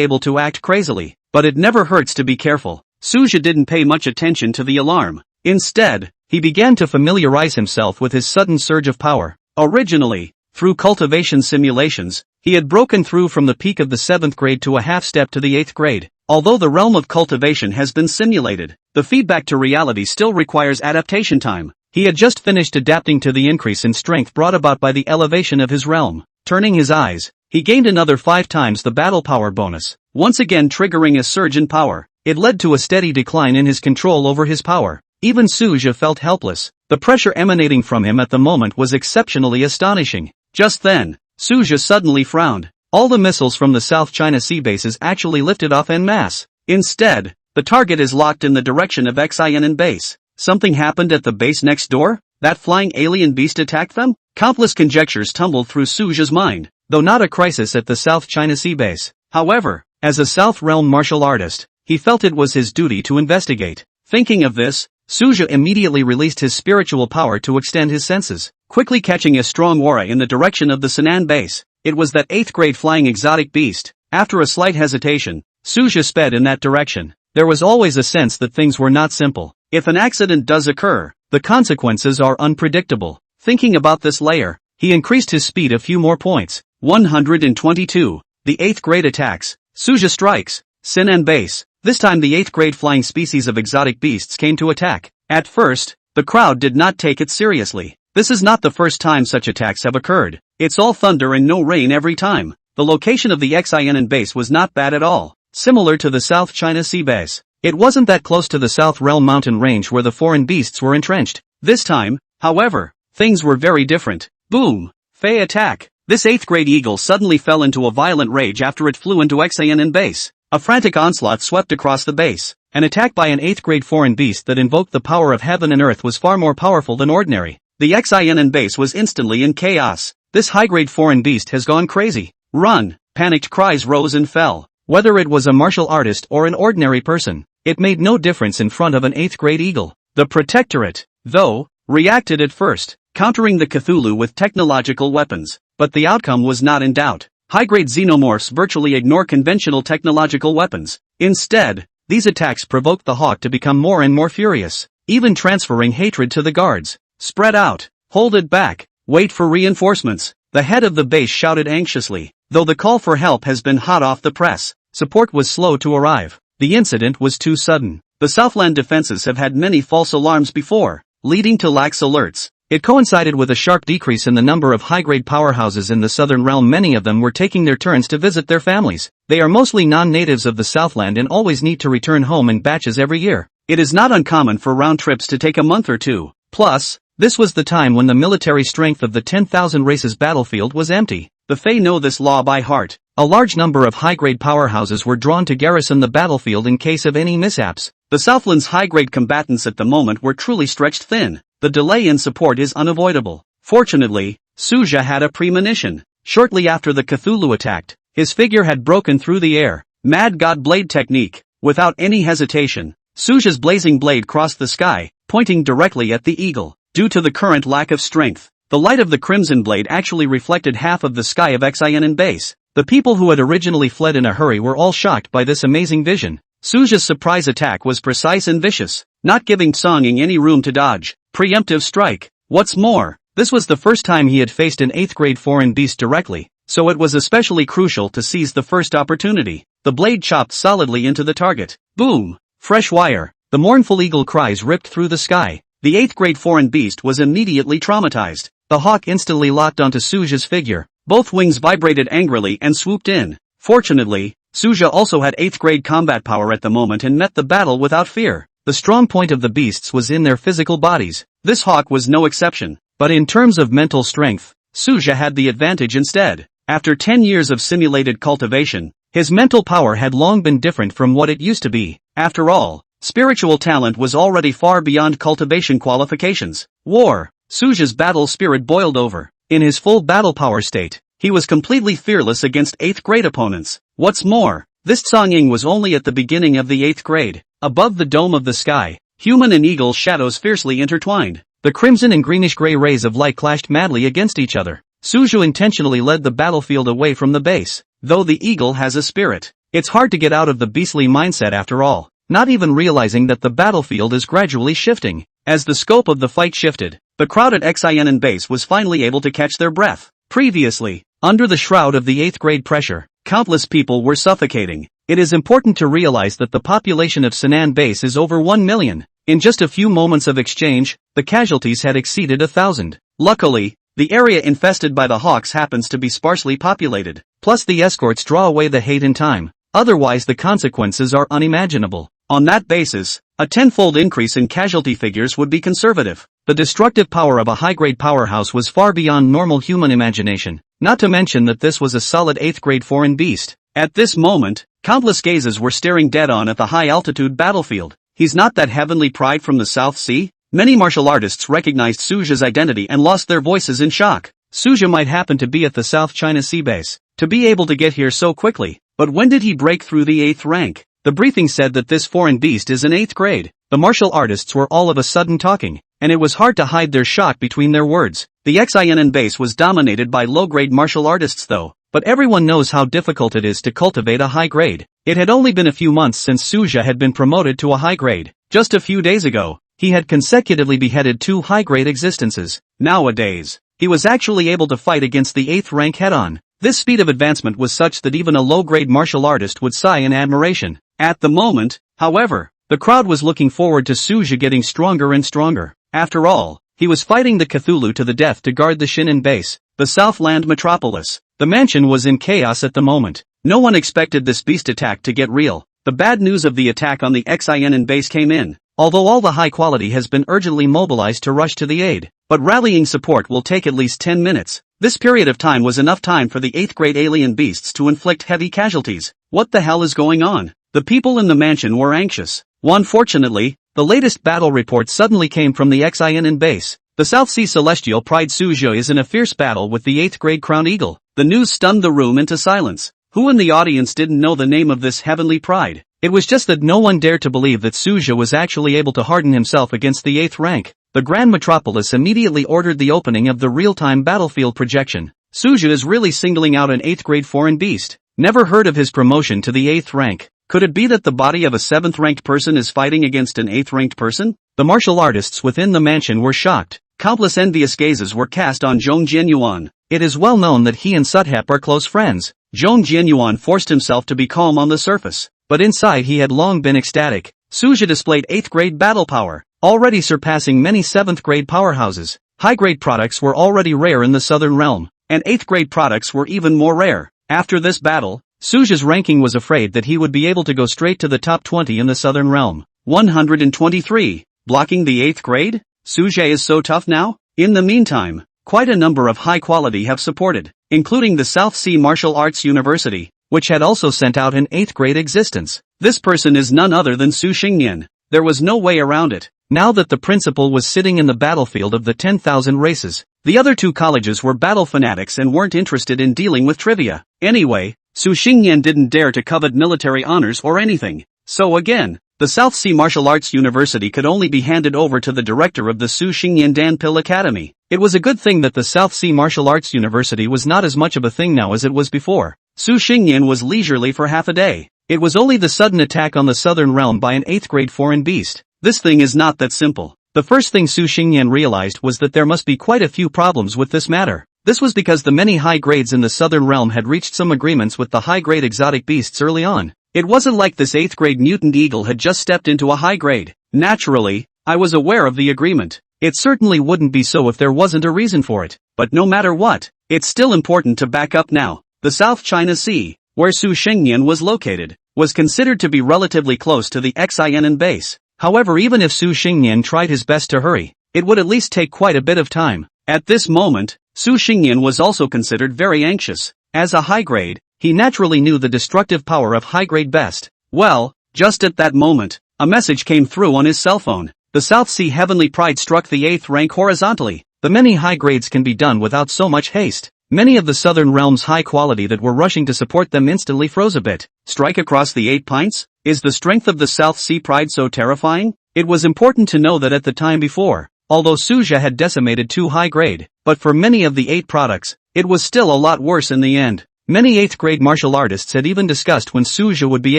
able to act crazily, but it never hurts to be careful. Suja didn't pay much attention to the alarm. Instead, he began to familiarize himself with his sudden surge of power. Originally, through cultivation simulations, he had broken through from the peak of the 7th grade to a half step to the 8th grade. Although the realm of cultivation has been simulated, the feedback to reality still requires adaptation time. He had just finished adapting to the increase in strength brought about by the elevation of his realm. Turning his eyes, he gained another 5 times the battle power bonus, once again triggering a surge in power. It led to a steady decline in his control over his power. Even Suja felt helpless. The pressure emanating from him at the moment was exceptionally astonishing. Just then, Suja suddenly frowned. All the missiles from the South China Sea bases actually lifted off en masse. Instead, the target is locked in the direction of Xian base. Something happened at the base next door? That flying alien beast attacked them? Countless conjectures tumbled through Suja's mind, though not a crisis at the South China Sea base. However, as a South Realm martial artist, he felt it was his duty to investigate. Thinking of this, Suja immediately released his spiritual power to extend his senses, quickly catching a strong aura in the direction of the Sinan base. It was that 8th grade flying exotic beast. After a slight hesitation, Suja sped in that direction. There was always a sense that things were not simple. If an accident does occur, the consequences are unpredictable. Thinking about this layer, he increased his speed a few more points. 122. The 8th grade attacks. Suja strikes. Sinan base. This time the 8th grade flying species of exotic beasts came to attack. At first, the crowd did not take it seriously. This is not the first time such attacks have occurred. It's all thunder and no rain every time. The location of the Xian base was not bad at all. Similar to the South China Sea base. It wasn't that close to the South Realm mountain range where the foreign beasts were entrenched. This time, however, things were very different. Boom! Fei attack. This 8th grade eagle suddenly fell into a violent rage after it flew into Xian base. A frantic onslaught swept across the base. An attack by an 8th grade foreign beast that invoked the power of heaven and earth was far more powerful than ordinary. The Xian base was instantly in chaos. This high-grade foreign beast has gone crazy. Run! Panicked cries rose and fell. Whether it was a martial artist or an ordinary person, it made no difference in front of an 8th grade eagle. The Protectorate, though, reacted at first, countering the Cthulhu with technological weapons. But the outcome was not in doubt. High-grade xenomorphs virtually ignore conventional technological weapons. Instead, these attacks provoked the hawk to become more and more furious, even transferring hatred to the guards. Spread out. Hold it back. Wait for reinforcements. The head of the base shouted anxiously. Though the call for help has been hot off the press, support was slow to arrive. The incident was too sudden. The Southland defenses have had many false alarms before, leading to lax alerts. It coincided with a sharp decrease in the number of high-grade powerhouses in the Southern Realm. Many of them were taking their turns to visit their families. They are mostly non-natives of the Southland and always need to return home in batches every year. It is not uncommon for round trips to take a month or two. Plus, this was the time when the military strength of the 10,000 races battlefield was empty. The Fae know this law by heart. A large number of high-grade powerhouses were drawn to garrison the battlefield in case of any mishaps. The Southland's high-grade combatants at the moment were truly stretched thin. The delay in support is unavoidable. Fortunately, Suja had a premonition. Shortly after the Cthulhu attacked, his figure had broken through the air. Mad God Blade technique. Without any hesitation, Suja's blazing blade crossed the sky, pointing directly at the eagle. Due to the current lack of strength, the light of the crimson blade actually reflected half of the sky of Xian base. The people who had originally fled in a hurry were all shocked by this amazing vision. Suja's surprise attack was precise and vicious, not giving Songing any room to dodge. Preemptive strike. What's more, this was the first time he had faced an 8th grade foreign beast directly, so it was especially crucial to seize the first opportunity. The blade chopped solidly into the target. Boom! Fresh wire. The mournful eagle cries ripped through the sky. The 8th grade foreign beast was immediately traumatized. The hawk instantly locked onto Suja's figure. Both wings vibrated angrily and swooped in. Fortunately, Suja also had 8th grade combat power at the moment and met the battle without fear. The strong point of the beasts was in their physical bodies. This hawk was no exception. But in terms of mental strength, Suja had the advantage instead. After 10 years of simulated cultivation, his mental power had long been different from what it used to be. After all, spiritual talent was already far beyond cultivation qualifications. War. Suja's battle spirit boiled over. In his full battle power state, he was completely fearless against 8th grade opponents. What's more, This Tsang was only at the beginning of the 8th grade. Above the dome of the sky, human and eagle shadows fiercely intertwined. The crimson and greenish-gray rays of light clashed madly against each other. Suju intentionally led the battlefield away from the base. Though the eagle has a spirit, it's hard to get out of the beastly mindset after all, not even realizing that the battlefield is gradually shifting. As the scope of the fight shifted, the crowd at Xian base was finally able to catch their breath. Previously, under the shroud of the 8th grade pressure, countless people were suffocating. It is important to realize that the population of Sinan base is over 1 million. In just a few moments of exchange, the casualties had exceeded 1,000. Luckily, the area infested by the hawks happens to be sparsely populated, plus the escorts draw away the hate in time. Otherwise the consequences are unimaginable. On that basis, a tenfold increase in casualty figures would be conservative. The destructive power of a high-grade powerhouse was far beyond normal human imagination, not to mention that this was a solid 8th grade foreign beast. At this moment, countless gazes were staring dead on at the high-altitude battlefield. He's not that heavenly pride from the South Sea? Many martial artists recognized Suja's identity and lost their voices in shock. Suja might happen to be at the South China Sea base, to be able to get here so quickly, but when did he break through the 8th rank? The briefing said that this foreign beast is in 8th grade. The martial artists were all of a sudden talking, and it was hard to hide their shock between their words. The Xian base was dominated by low-grade martial artists though, but everyone knows how difficult it is to cultivate a high grade. It had only been a few months since Suja had been promoted to a high grade. Just a few days ago, he had consecutively beheaded 2 high-grade existences. Nowadays, he was actually able to fight against the 8th rank head-on. This speed of advancement was such that even a low-grade martial artist would sigh in admiration. At the moment, however, the crowd was looking forward to Suja getting stronger and stronger. After all, he was fighting the Cthulhu to the death to guard the Shinin base, the Southland metropolis. The mansion was in chaos at the moment. No one expected this beast attack to get real. The bad news of the attack on the Xian base came in. Although all the high quality has been urgently mobilized to rush to the aid, but rallying support will take at least 10 minutes. This period of time was enough time for the 8th grade alien beasts to inflict heavy casualties. What the hell is going on? The people in the mansion were anxious. Unfortunately, the latest battle report suddenly came from the Xian base. The South Sea Celestial Pride Suja is in a fierce battle with the 8th grade Crown Eagle. The news stunned the room into silence. Who in the audience didn't know the name of this heavenly pride? It was just that no one dared to believe that Suja was actually able to harden himself against the 8th rank. The Grand Metropolis immediately ordered the opening of the real-time battlefield projection. Suja is really singling out an 8th grade foreign beast. Never heard of his promotion to the 8th rank. Could it be that the body of a 7th ranked person is fighting against an 8th ranked person? The martial artists within the mansion were shocked. Countless envious gazes were cast on Zhong Jianyuan. It is well known that he and Suthep are close friends. Zhong Jianyuan forced himself to be calm on the surface, but inside he had long been ecstatic. Suja displayed 8th grade battle power, already surpassing many 7th grade powerhouses. High grade products were already rare in the southern realm, and 8th grade products were even more rare. After this battle, Suja's ranking was afraid that he would be able to go straight to the top 20 in the southern realm. 123. Blocking the 8th grade? Suja is so tough now? In the meantime, quite a number of high quality have supported, including the South Sea Martial Arts University, which had also sent out an 8th grade existence. This person is none other than Su Xingnian. There was no way around it. Now that the principal was sitting in the battlefield of the 10,000 races, the other 2 colleges were battle fanatics and weren't interested in dealing with trivia. Anyway, Su Xingnian didn't dare to covet military honors or anything. So again, the South Sea Martial Arts University could only be handed over to the director of the Su Xingnian Danpil Academy. It was a good thing that the South Sea Martial Arts University was not as much of a thing now as it was before. Su Xingnian was leisurely for half a day. It was only the sudden attack on the southern realm by an 8th grade foreign beast. This thing is not that simple. The first thing Su Xingnian realized was that there must be quite a few problems with this matter. This was because the many high grades in the southern realm had reached some agreements with the high-grade exotic beasts early on. It wasn't like this 8th grade mutant eagle had just stepped into a high grade. Naturally, I was aware of the agreement. It certainly wouldn't be so if there wasn't a reason for it. But no matter what, it's still important to back up now. The South China Sea, where Su Xingnian was located, was considered to be relatively close to the Xian base. However, even if Su Xingnian tried his best to hurry, it would at least take quite a bit of time. At this moment, Su Xingnian was also considered very anxious. As a high grade, he naturally knew the destructive power of high grade best. Well, just at that moment, a message came through on his cell phone. The South Sea Heavenly Pride struck the 8th rank horizontally. The many high grades can be done without so much haste. Many of the southern realm's high quality that were rushing to support them instantly froze a bit. Strike across the 8 pints? Is the strength of the South Sea Pride so terrifying? It was important to know that at the time before, although Suja had decimated 2 high grade, but for many of the 8 products, it was still a lot worse in the end. Many 8th grade martial artists had even discussed when Suja would be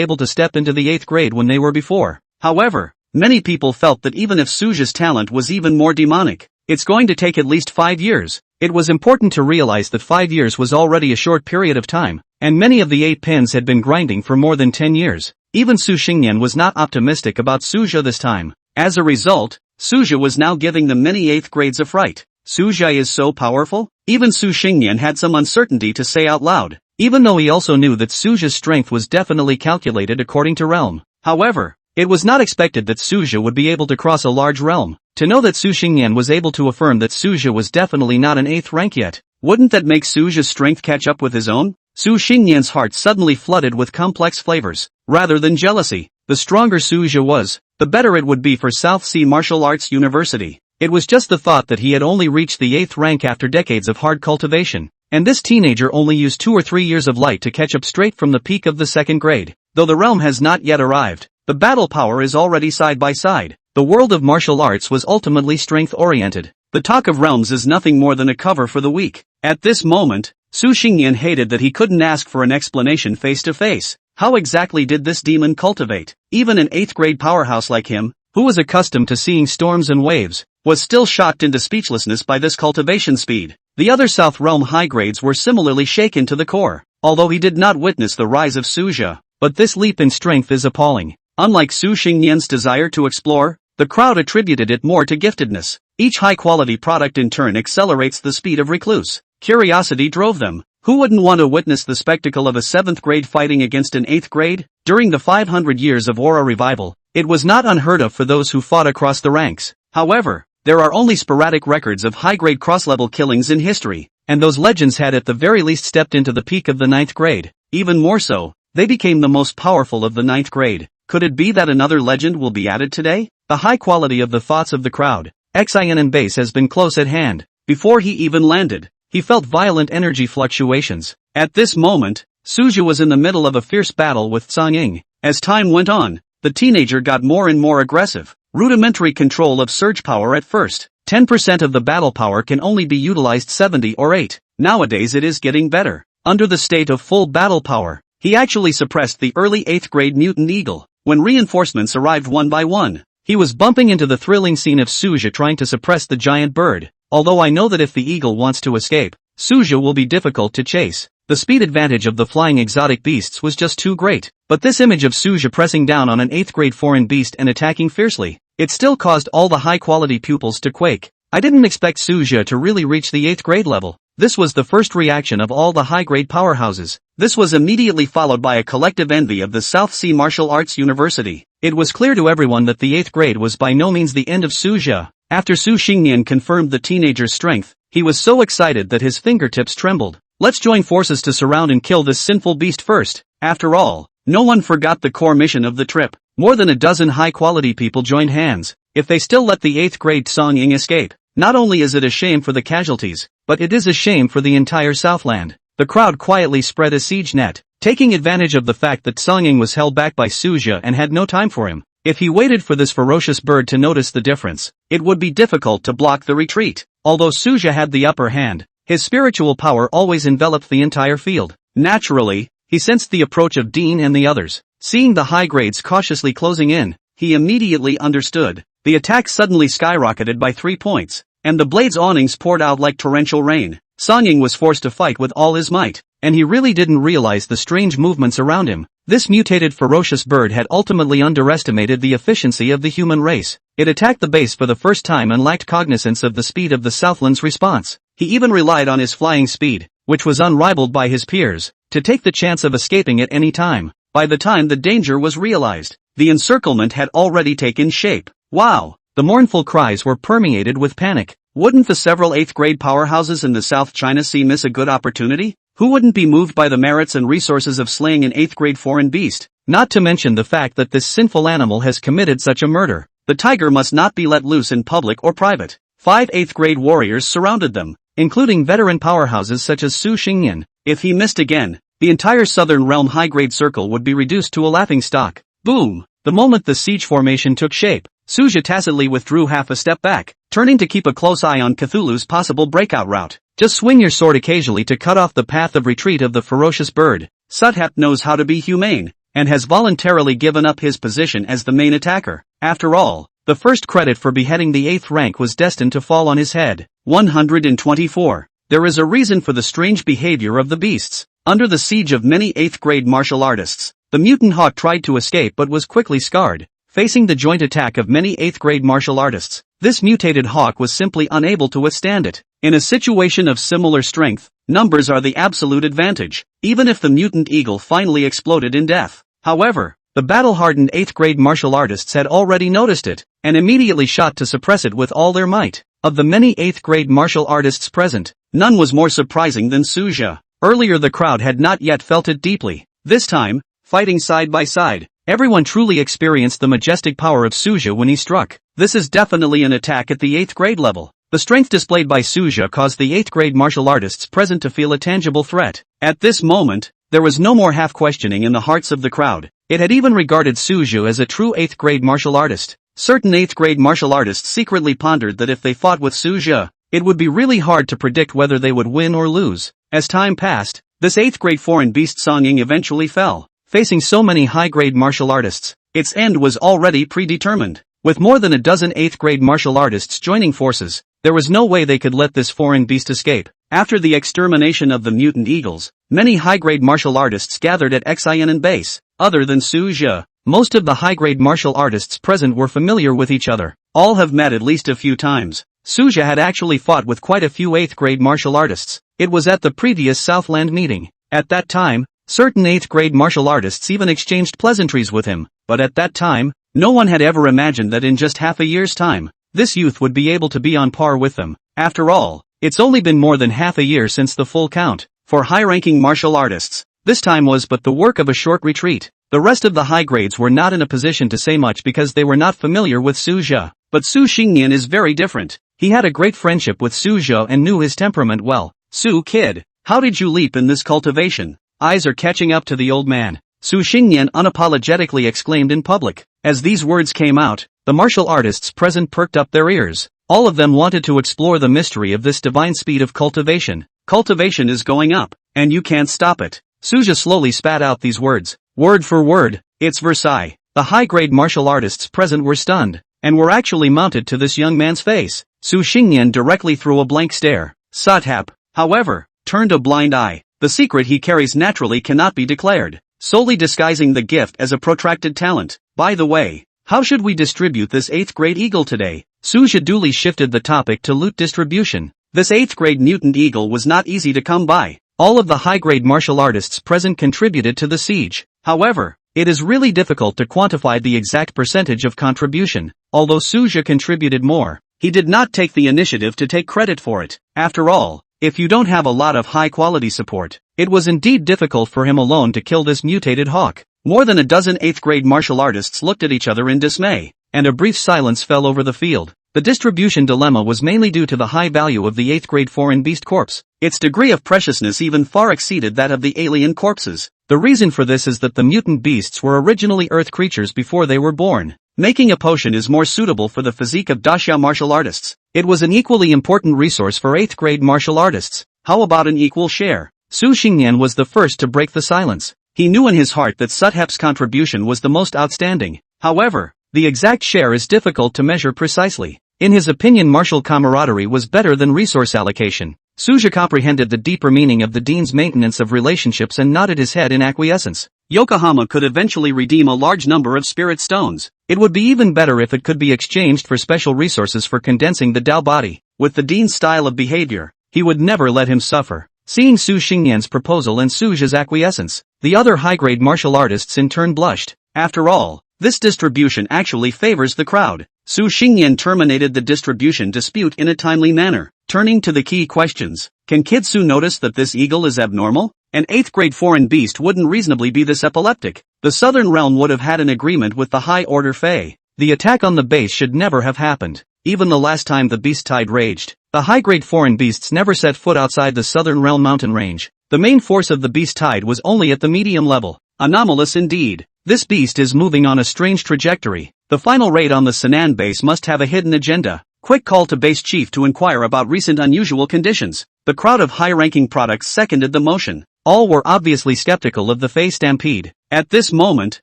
able to step into the 8th grade when they were before. However, many people felt that even if Suja's talent was even more demonic, it's going to take at least 5 years. It was important to realize that 5 years was already a short period of time, and many of the 8 pins had been grinding for more than 10 years. Even Su Xingnian was not optimistic about Suja this time. As a result, Suja was now giving the many 8th grades a fright. Suja is so powerful? Even Su Xingnian had some uncertainty to say out loud, even though he also knew that Suja's strength was definitely calculated according to realm. However, it was not expected that Suja would be able to cross a large realm. To know that Su Xingnian was able to affirm that Suja was definitely not an 8th rank yet, wouldn't that make Suja's strength catch up with his own? Su Xingnian's heart suddenly flooded with complex flavors. Rather than jealousy, the stronger Suja was, the better it would be for South Sea Martial Arts University. It was just the thought that he had only reached the 8th rank after decades of hard cultivation, and this teenager only used 2 or 3 years of light to catch up straight from the peak of the 2nd grade. Though the realm has not yet arrived, the battle power is already side by side. The world of martial arts was ultimately strength-oriented. The talk of realms is nothing more than a cover for the weak. At this moment, Su Xingnian hated that he couldn't ask for an explanation face to face. How exactly did this demon cultivate? Even an 8th grade powerhouse like him, who was accustomed to seeing storms and waves, was still shocked into speechlessness by this cultivation speed. The other South Realm high grades were similarly shaken to the core, although he did not witness the rise of Suja. But this leap in strength is appalling. Unlike Su Xingnian's desire to explore, the crowd attributed it more to giftedness. Each high-quality product in turn accelerates the speed of recluse. Curiosity drove them. Who wouldn't want to witness the spectacle of a 7th grade fighting against an 8th grade? During the 500 years of Aura revival, it was not unheard of for those who fought across the ranks. However, there are only sporadic records of high-grade cross-level killings in history, and those legends had at the very least stepped into the peak of the 9th grade. Even more so, they became the most powerful of the 9th grade. Could it be that another legend will be added today? The high quality of the thoughts of the crowd. Xin base has been close at hand. Before he even landed, he felt violent energy fluctuations. At this moment, Suja was in the middle of a fierce battle with Zhang Ying. As time went on, the teenager got more and more aggressive. Rudimentary control of surge power at first. 10% of the battle power can only be utilized 70 or 8. Nowadays it is getting better. Under the state of full battle power, he actually suppressed the early 8th grade mutant eagle. When reinforcements arrived one by one, he was bumping into the thrilling scene of Suja trying to suppress the giant bird. Although I know that if the eagle wants to escape, Suja will be difficult to chase. The speed advantage of the flying exotic beasts was just too great. But this image of Suja pressing down on an 8th grade foreign beast and attacking fiercely, it still caused all the high-quality pupils to quake. I didn't expect Suja to really reach the 8th grade level. This was the first reaction of all the high-grade powerhouses. This was immediately followed by a collective envy of the South Sea Martial Arts University. It was clear to everyone that the 8th grade was by no means the end of Suja. After Su Xingnian confirmed the teenager's strength, he was so excited that his fingertips trembled. Let's join forces to surround and kill this sinful beast first. After all, no one forgot the core mission of the trip. More than a dozen high-quality people joined hands. If they still let the 8th grade Song Ying escape, not only is it a shame for the casualties, but it is a shame for the entire Southland. The crowd quietly spread a siege net, taking advantage of the fact that Song Ying was held back by Suja and had no time for him. If he waited for this ferocious bird to notice the difference, it would be difficult to block the retreat. Although Suja had the upper hand, his spiritual power always enveloped the entire field. Naturally, he sensed the approach of Dean and the others. Seeing the high grades cautiously closing in, he immediately understood. The attack suddenly skyrocketed by 3 points, and the blade's awnings poured out like torrential rain. Song Ying was forced to fight with all his might, and he really didn't realize the strange movements around him. This mutated ferocious bird had ultimately underestimated the efficiency of the human race. It attacked the base for the first time and lacked cognizance of the speed of the Southland's response. He even relied on his flying speed, which was unrivaled by his peers, to take the chance of escaping at any time. By the time the danger was realized, the encirclement had already taken shape. Wow! The mournful cries were permeated with panic. Wouldn't the several 8th grade powerhouses in the South China Sea miss a good opportunity? Who wouldn't be moved by the merits and resources of slaying an 8th grade foreign beast? Not to mention the fact that this sinful animal has committed such a murder. The tiger must not be let loose in public or private. 5 8th grade warriors surrounded them, including veteran powerhouses such as Su Xingnian. If he missed again, the entire Southern Realm high-grade circle would be reduced to a laughingstock. Boom! The moment the siege formation took shape, Suja tacitly withdrew half a step back, turning to keep a close eye on Cthulhu's possible breakout route. Just swing your sword occasionally to cut off the path of retreat of the ferocious bird. Suthep knows how to be humane, and has voluntarily given up his position as the main attacker. After all, the first credit for beheading the 8th rank was destined to fall on his head. 124. There is a reason for the strange behavior of the beasts. Under the siege of many 8th grade martial artists, the mutant hawk tried to escape but was quickly scarred. Facing the joint attack of many 8th grade martial artists, this mutated hawk was simply unable to withstand it. In a situation of similar strength, numbers are the absolute advantage, even if the mutant eagle finally exploded in death. However, the battle-hardened 8th grade martial artists had already noticed it, and immediately shot to suppress it with all their might. Of the many 8th grade martial artists present, none was more surprising than Suja. Earlier the crowd had not yet felt it deeply. This time, fighting side by side, everyone truly experienced the majestic power of Suja when he struck. This is definitely an attack at the 8th grade level. The strength displayed by Suja caused the 8th grade martial artists present to feel a tangible threat. At this moment, there was no more half-questioning in the hearts of the crowd. It had even regarded Suja as a true 8th grade martial artist. Certain 8th grade martial artists secretly pondered that if they fought with Suja, it would be really hard to predict whether they would win or lose. As time passed, this 8th grade foreign beast Songing eventually fell. Facing so many high-grade martial artists, its end was already predetermined. With more than a dozen 8th grade martial artists joining forces, there was no way they could let this foreign beast escape. After the extermination of the mutant eagles, many high-grade martial artists gathered at Xianan base. Other than Suja, most of the high-grade martial artists present were familiar with each other. All have met at least a few times. Suja had actually fought with quite a few 8th grade martial artists. It was at the previous Southland meeting. At that time, certain 8th grade martial artists even exchanged pleasantries with him, but at that time, no one had ever imagined that in just half a year's time, this youth would be able to be on par with them. After all, it's only been more than half a year since the full count. For high-ranking martial artists, this time was but the work of a short retreat. The rest of the high grades were not in a position to say much because they were not familiar with Suja. But Su Xingnian is very different. He had a great friendship with Suja and knew his temperament well. Su kid, how did you leap in this cultivation? Eyes are catching up to the old man. Su Xingnian unapologetically exclaimed in public. As these words came out, the martial artists present perked up their ears. All of them wanted to explore the mystery of this divine speed of cultivation. Cultivation is going up, and you can't stop it. Suja slowly spat out these words. Word for word, it's Versailles. The high-grade martial artists present were stunned, and were actually mounted to this young man's face. Su Xingnian directly threw a blank stare. Suthep, however, turned a blind eye. The secret he carries naturally cannot be declared, solely disguising the gift as a protracted talent. By the way, how should we distribute this 8th grade eagle today? Suja duly shifted the topic to loot distribution. This 8th grade mutant eagle was not easy to come by. All of the high-grade martial artists present contributed to the siege. However, it is really difficult to quantify the exact percentage of contribution. Although Suja contributed more, he did not take the initiative to take credit for it. After all, if you don't have a lot of high-quality support, it was indeed difficult for him alone to kill this mutated hawk. More than a dozen 8th grade martial artists looked at each other in dismay, and a brief silence fell over the field. The distribution dilemma was mainly due to the high value of the 8th grade foreign beast corpse. Its degree of preciousness even far exceeded that of the alien corpses. The reason for this is that the mutant beasts were originally earth creatures before they were born. Making a potion is more suitable for the physique of Daxia martial artists. It was an equally important resource for 8th grade martial artists. How about an equal share? Su Xingnian was the first to break the silence. He knew in his heart that Suthep's contribution was the most outstanding. However, the exact share is difficult to measure precisely. In his opinion, martial camaraderie was better than resource allocation. Suja comprehended the deeper meaning of the dean's maintenance of relationships and nodded his head in acquiescence. Yokohama could eventually redeem a large number of spirit stones. It would be even better if it could be exchanged for special resources for condensing the Dao body. With the dean's style of behavior, he would never let him suffer. Seeing Su Xingnian's proposal and Suja's acquiescence, the other high-grade martial artists in turn blushed. After all, this distribution actually favors the crowd. Su Xingnian terminated the distribution dispute in a timely manner, turning to the key questions. Can Kid-Su notice that this eagle is abnormal? An 8th grade foreign beast wouldn't reasonably be this epileptic. The Southern Realm would have had an agreement with the High Order Fae. The attack on the base should never have happened. Even the last time the beast tide raged, the high-grade foreign beasts never set foot outside the Southern Realm mountain range. The main force of the beast tide was only at the medium level. Anomalous indeed. This beast is moving on a strange trajectory. The final raid on the Sinan base must have a hidden agenda. Quick call to base chief to inquire about recent unusual conditions. The crowd of high-ranking products seconded the motion. All were obviously skeptical of the Fey stampede. At this moment,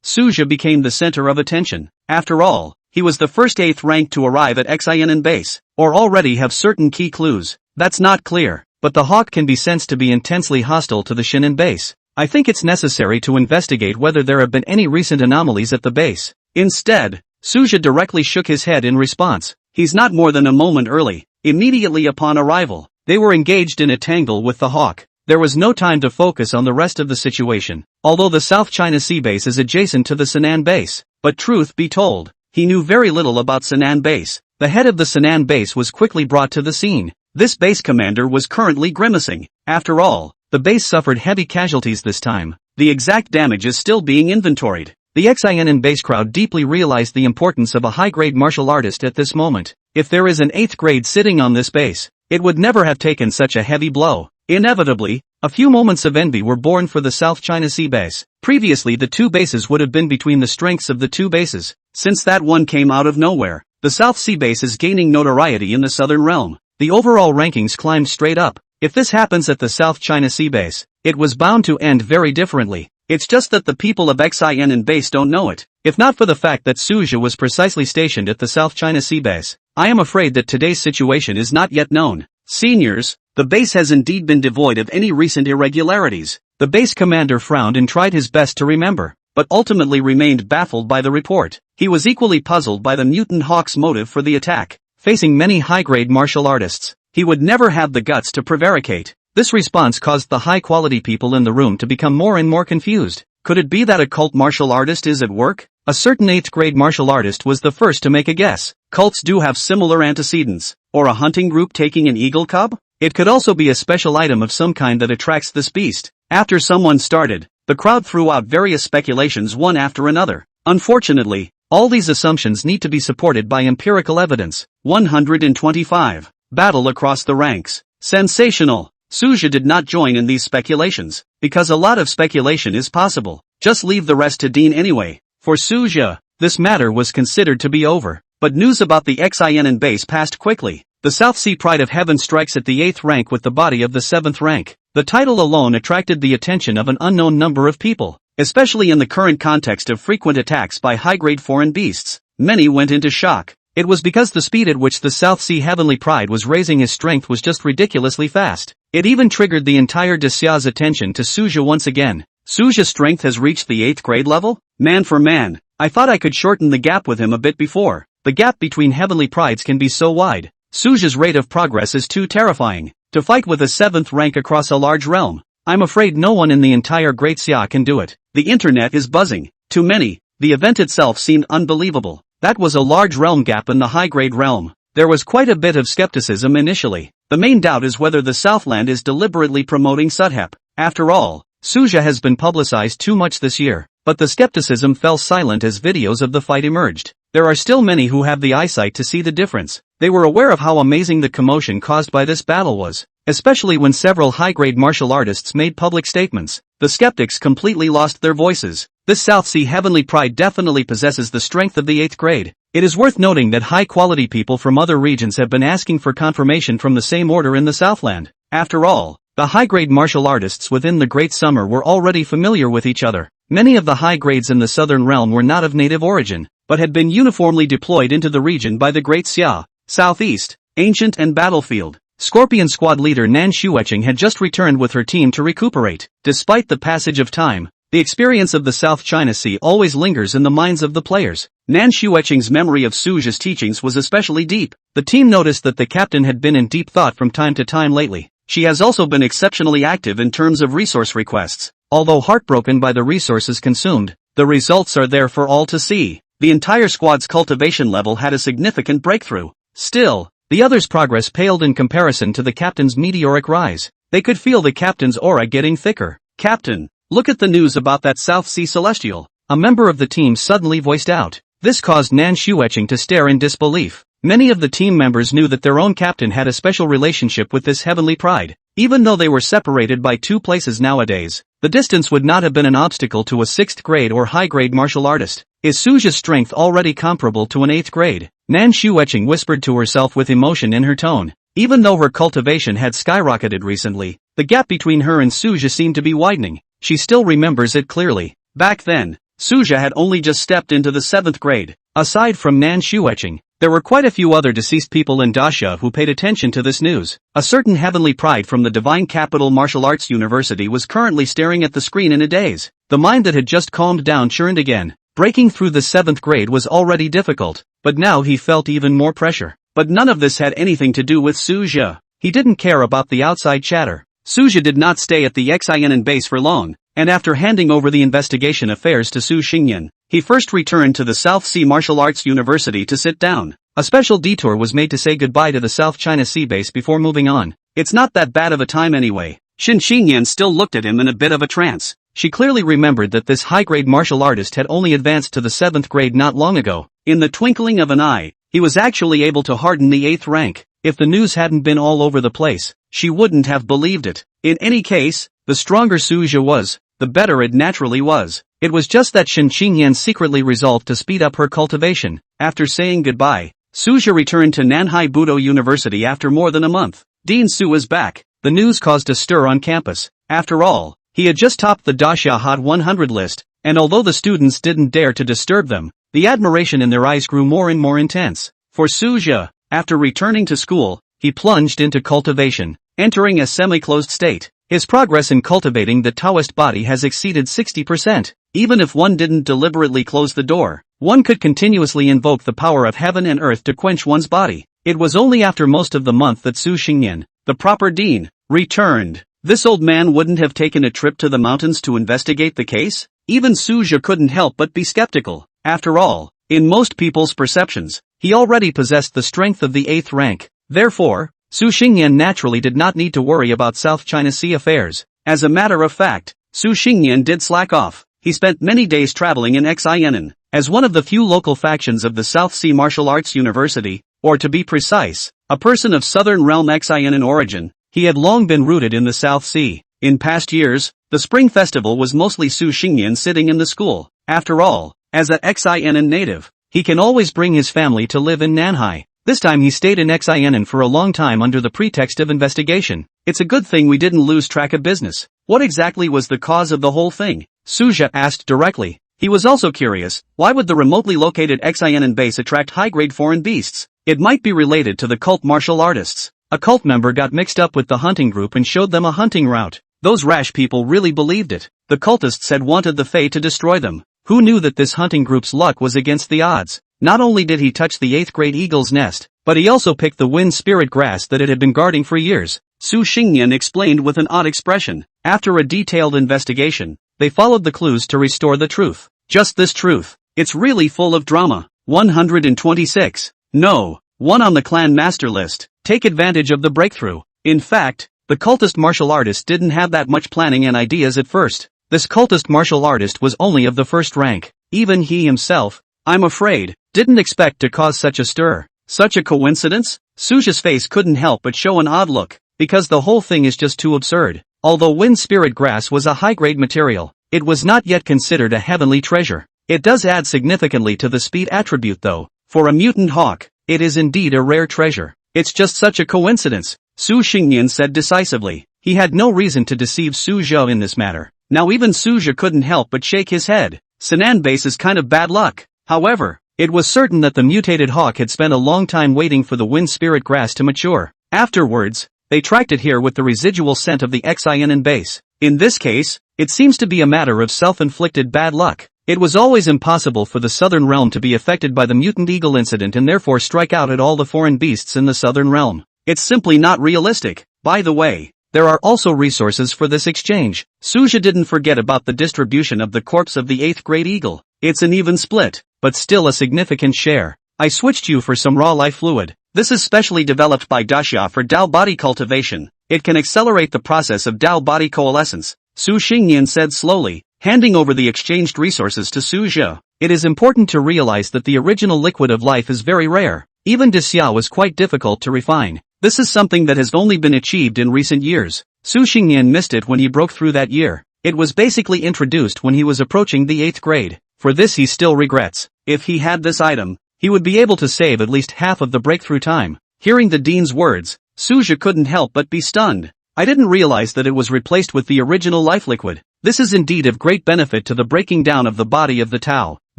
Suja became the center of attention. After all, he was the first 8th rank to arrive at Xinan base, or already have certain key clues. That's not clear, but the hawk can be sensed to be intensely hostile to the Shinin base. I think it's necessary to investigate whether there have been any recent anomalies at the base. Instead, Suja directly shook his head in response. He's not more than a moment early. Immediately upon arrival, they were engaged in a tangle with the hawk. There was no time to focus on the rest of the situation, although the South China Sea base is adjacent to the Sinan base. But truth be told, he knew very little about Sinan base. The head of the Sinan base was quickly brought to the scene. This base commander was currently grimacing. After all, the base suffered heavy casualties this time. The exact damage is still being inventoried. The Xinan base crowd deeply realized the importance of a high-grade martial artist at this moment. If there is an 8th grade sitting on this base, it would never have taken such a heavy blow. Inevitably, a few moments of envy were born for the South China Sea base. Previously the two bases would have been between the strengths of the two bases. Since that one came out of nowhere, the South Sea base is gaining notoriety in the Southern realm. The overall rankings climbed straight up. If this happens at the South China Sea base, it was bound to end very differently. It's just that the people of Xinan base don't know it. If not for the fact that Suja was precisely stationed at the South China Sea base, I am afraid that today's situation is not yet known. Seniors, the base has indeed been devoid of any recent irregularities. The base commander frowned and tried his best to remember, but ultimately remained baffled by the report. He was equally puzzled by the mutant hawk's motive for the attack. Facing many high-grade martial artists, he would never have the guts to prevaricate. This response caused the high-quality people in the room to become more and more confused. Could it be that a cult martial artist is at work? A certain 8th grade martial artist was the first to make a guess. Cults do have similar antecedents. Or a hunting group taking an eagle cub? It could also be a special item of some kind that attracts this beast. After someone started, the crowd threw out various speculations one after another. Unfortunately, all these assumptions need to be supported by empirical evidence. 125. Battle across the ranks. Sensational. Suja did not join in these speculations, because a lot of speculation is possible. Just leave the rest to Dean anyway. For Suja, this matter was considered to be over. But news about the Xinan base passed quickly. The South Sea Pride of Heaven strikes at the 8th rank with the body of the 7th rank. The title alone attracted the attention of an unknown number of people, especially in the current context of frequent attacks by high-grade foreign beasts. Many went into shock. It was because the speed at which the South Sea Heavenly Pride was raising his strength was just ridiculously fast. It even triggered the entire Desya's attention to Suja once again. Suja's strength has reached the 8th grade level? Man for man, I thought I could shorten the gap with him a bit before. The gap between heavenly prides can be so wide. Suja's rate of progress is too terrifying. To fight with a 7th rank across a large realm, I'm afraid no one in the entire Great Xia can do it. The internet is buzzing. To many, the event itself seemed unbelievable. That was a large realm gap in the high-grade realm. There was quite a bit of skepticism initially. The main doubt is whether the Southland is deliberately promoting Sudhep. After all, Suja has been publicized too much this year. But the skepticism fell silent as videos of the fight emerged. There are still many who have the eyesight to see the difference. They were aware of how amazing the commotion caused by this battle was, especially when several high-grade martial artists made public statements. The skeptics completely lost their voices. This South Sea Heavenly Pride definitely possesses the strength of the 8th grade. It is worth noting that high-quality people from other regions have been asking for confirmation from the same order in the Southland. After all, the high-grade martial artists within the Great Summer were already familiar with each other. Many of the high grades in the Southern Realm were not of native origin, but had been uniformly deployed into the region by the Great Xia. Southeast, Ancient and Battlefield. Scorpion Squad leader Nan Shuecheng had just returned with her team to recuperate. Despite the passage of time, the experience of the South China Sea always lingers in the minds of the players. Nan Shuecheng's memory of Suja's teachings was especially deep. The team noticed that the captain had been in deep thought from time to time lately. She has also been exceptionally active in terms of resource requests. Although heartbroken by the resources consumed, the results are there for all to see. The entire squad's cultivation level had a significant breakthrough. Still, the others' progress paled in comparison to the captain's meteoric rise. They could feel the captain's aura getting thicker. "Captain, look at the news about that South Sea Celestial," a member of the team suddenly voiced out. This caused Nan Shuecheng to stare in disbelief. Many of the team members knew that their own captain had a special relationship with this heavenly pride. Even though they were separated by 2 places nowadays, the distance would not have been an obstacle to a 6th grade or high-grade martial artist. Is Suja's strength already comparable to an 8th grade? Nan Shueching whispered to herself with emotion in her tone. Even though her cultivation had skyrocketed recently, the gap between her and Suja seemed to be widening. She still remembers it clearly. Back then, Suja had only just stepped into the 7th grade. Aside from Nan Shueching, there were quite a few other deceased people in Daxia who paid attention to this news. A certain heavenly pride from the Divine Capital Martial Arts University was currently staring at the screen in a daze. The mind that had just calmed down churned again. Breaking through the 7th grade was already difficult, but now he felt even more pressure. But none of this had anything to do with Suja. He didn't care about the outside chatter. Suja did not stay at the Xianen base for long, and after handing over the investigation affairs to Su Xingyan, he first returned to the South Sea Martial Arts University to sit down. A special detour was made to say goodbye to the South China Sea base before moving on. It's not that bad of a time anyway. Shin Xingyan still looked at him in a bit of a trance. She clearly remembered that this high-grade martial artist had only advanced to the 7th grade not long ago. In the twinkling of an eye, he was actually able to harden the 8th rank. If the news hadn't been all over the place, she wouldn't have believed it. In any case, the stronger Suja was, the better it naturally was. It was just that Shin Xingyan secretly resolved to speed up her cultivation. After saying goodbye, Suja returned to Nanhai Budo University after more than a month. Dean Su was back. The news caused a stir on campus. After all, he had just topped the Daxia Hot 100 list, and although the students didn't dare to disturb them, the admiration in their eyes grew more and more intense. For Suja, after returning to school, he plunged into cultivation, entering a semi-closed state. His progress in cultivating the Taoist body has exceeded 60%. Even if one didn't deliberately close the door, one could continuously invoke the power of heaven and earth to quench one's body. It was only after most of the month that Su Xingyan, the proper dean, returned. This old man wouldn't have taken a trip to the mountains to investigate the case? Even Suja couldn't help but be skeptical. After all, in most people's perceptions, he already possessed the strength of the 8th rank. Therefore, Su Xingyan naturally did not need to worry about South China Sea affairs. As a matter of fact, Su Xingyan did slack off. He spent many days traveling in Xianen. As one of the few local factions of the South Sea Martial Arts University, or to be precise, a person of Southern Realm Xianen origin, he had long been rooted in the South Sea. In past years, the Spring Festival was mostly Su Xingyan sitting in the school. After all, as a Xianen native, he can always bring his family to live in Nanhai. This time he stayed in Xianen for a long time under the pretext of investigation. It's a good thing we didn't lose track of business. What exactly was the cause of the whole thing? Suja asked directly. He was also curious, why would the remotely located Xianen base attract high-grade foreign beasts? It might be related to the cult martial artists. A cult member got mixed up with the hunting group and showed them a hunting route. Those rash people really believed it. The cultists had wanted the Fae to destroy them. Who knew that this hunting group's luck was against the odds? Not only did he touch the 8th grade eagle's nest, but he also picked the wind spirit grass that it had been guarding for years. Su Xingyan explained with an odd expression. After a detailed investigation, they followed the clues to restore the truth. Just this truth. It's really full of drama. 126. No. 1 on the clan master list. Take advantage of the breakthrough. In fact, the cultist martial artist didn't have that much planning and ideas at first. This cultist martial artist was only of the 1st rank. Even he himself, I'm afraid, didn't expect to cause such a stir. Such a coincidence? Suja's face couldn't help but show an odd look, because the whole thing is just too absurd. Although wind spirit grass was a high-grade material, it was not yet considered a heavenly treasure. It does add significantly to the speed attribute though. For a mutant hawk, it is indeed a rare treasure. It's just such a coincidence, Su Xingyan said decisively. He had no reason to deceive Suja in this matter. Now even Suja couldn't help but shake his head. Sinan base is kind of bad luck. However, it was certain that the mutated hawk had spent a long time waiting for the wind spirit grass to mature. Afterwards, they tracked it here with the residual scent of the Xianen base. In this case, it seems to be a matter of self-inflicted bad luck. It was always impossible for the Southern Realm to be affected by the mutant eagle incident and therefore strike out at all the foreign beasts in the Southern Realm. It's simply not realistic. By the way, there are also resources for this exchange. Suja didn't forget about the distribution of the corpse of the 8th grade eagle. It's an even split, but still a significant share. I switched you for some raw life fluid. This is specially developed by Daxia for Dao body cultivation. It can accelerate the process of Dao body coalescence, Su Xingyan said slowly, handing over the exchanged resources to Suja. It is important to realize that the original liquid of life is very rare. Even Daxia was quite difficult to refine. This is something that has only been achieved in recent years. Su Xingyan missed it when he broke through that year. It was basically introduced when he was approaching the 8th grade. For this he still regrets. If he had this item, he would be able to save at least half of the breakthrough time. Hearing the dean's words, Suja couldn't help but be stunned. I didn't realize that it was replaced with the original life liquid. This is indeed of great benefit to the breaking down of the body of the Tao.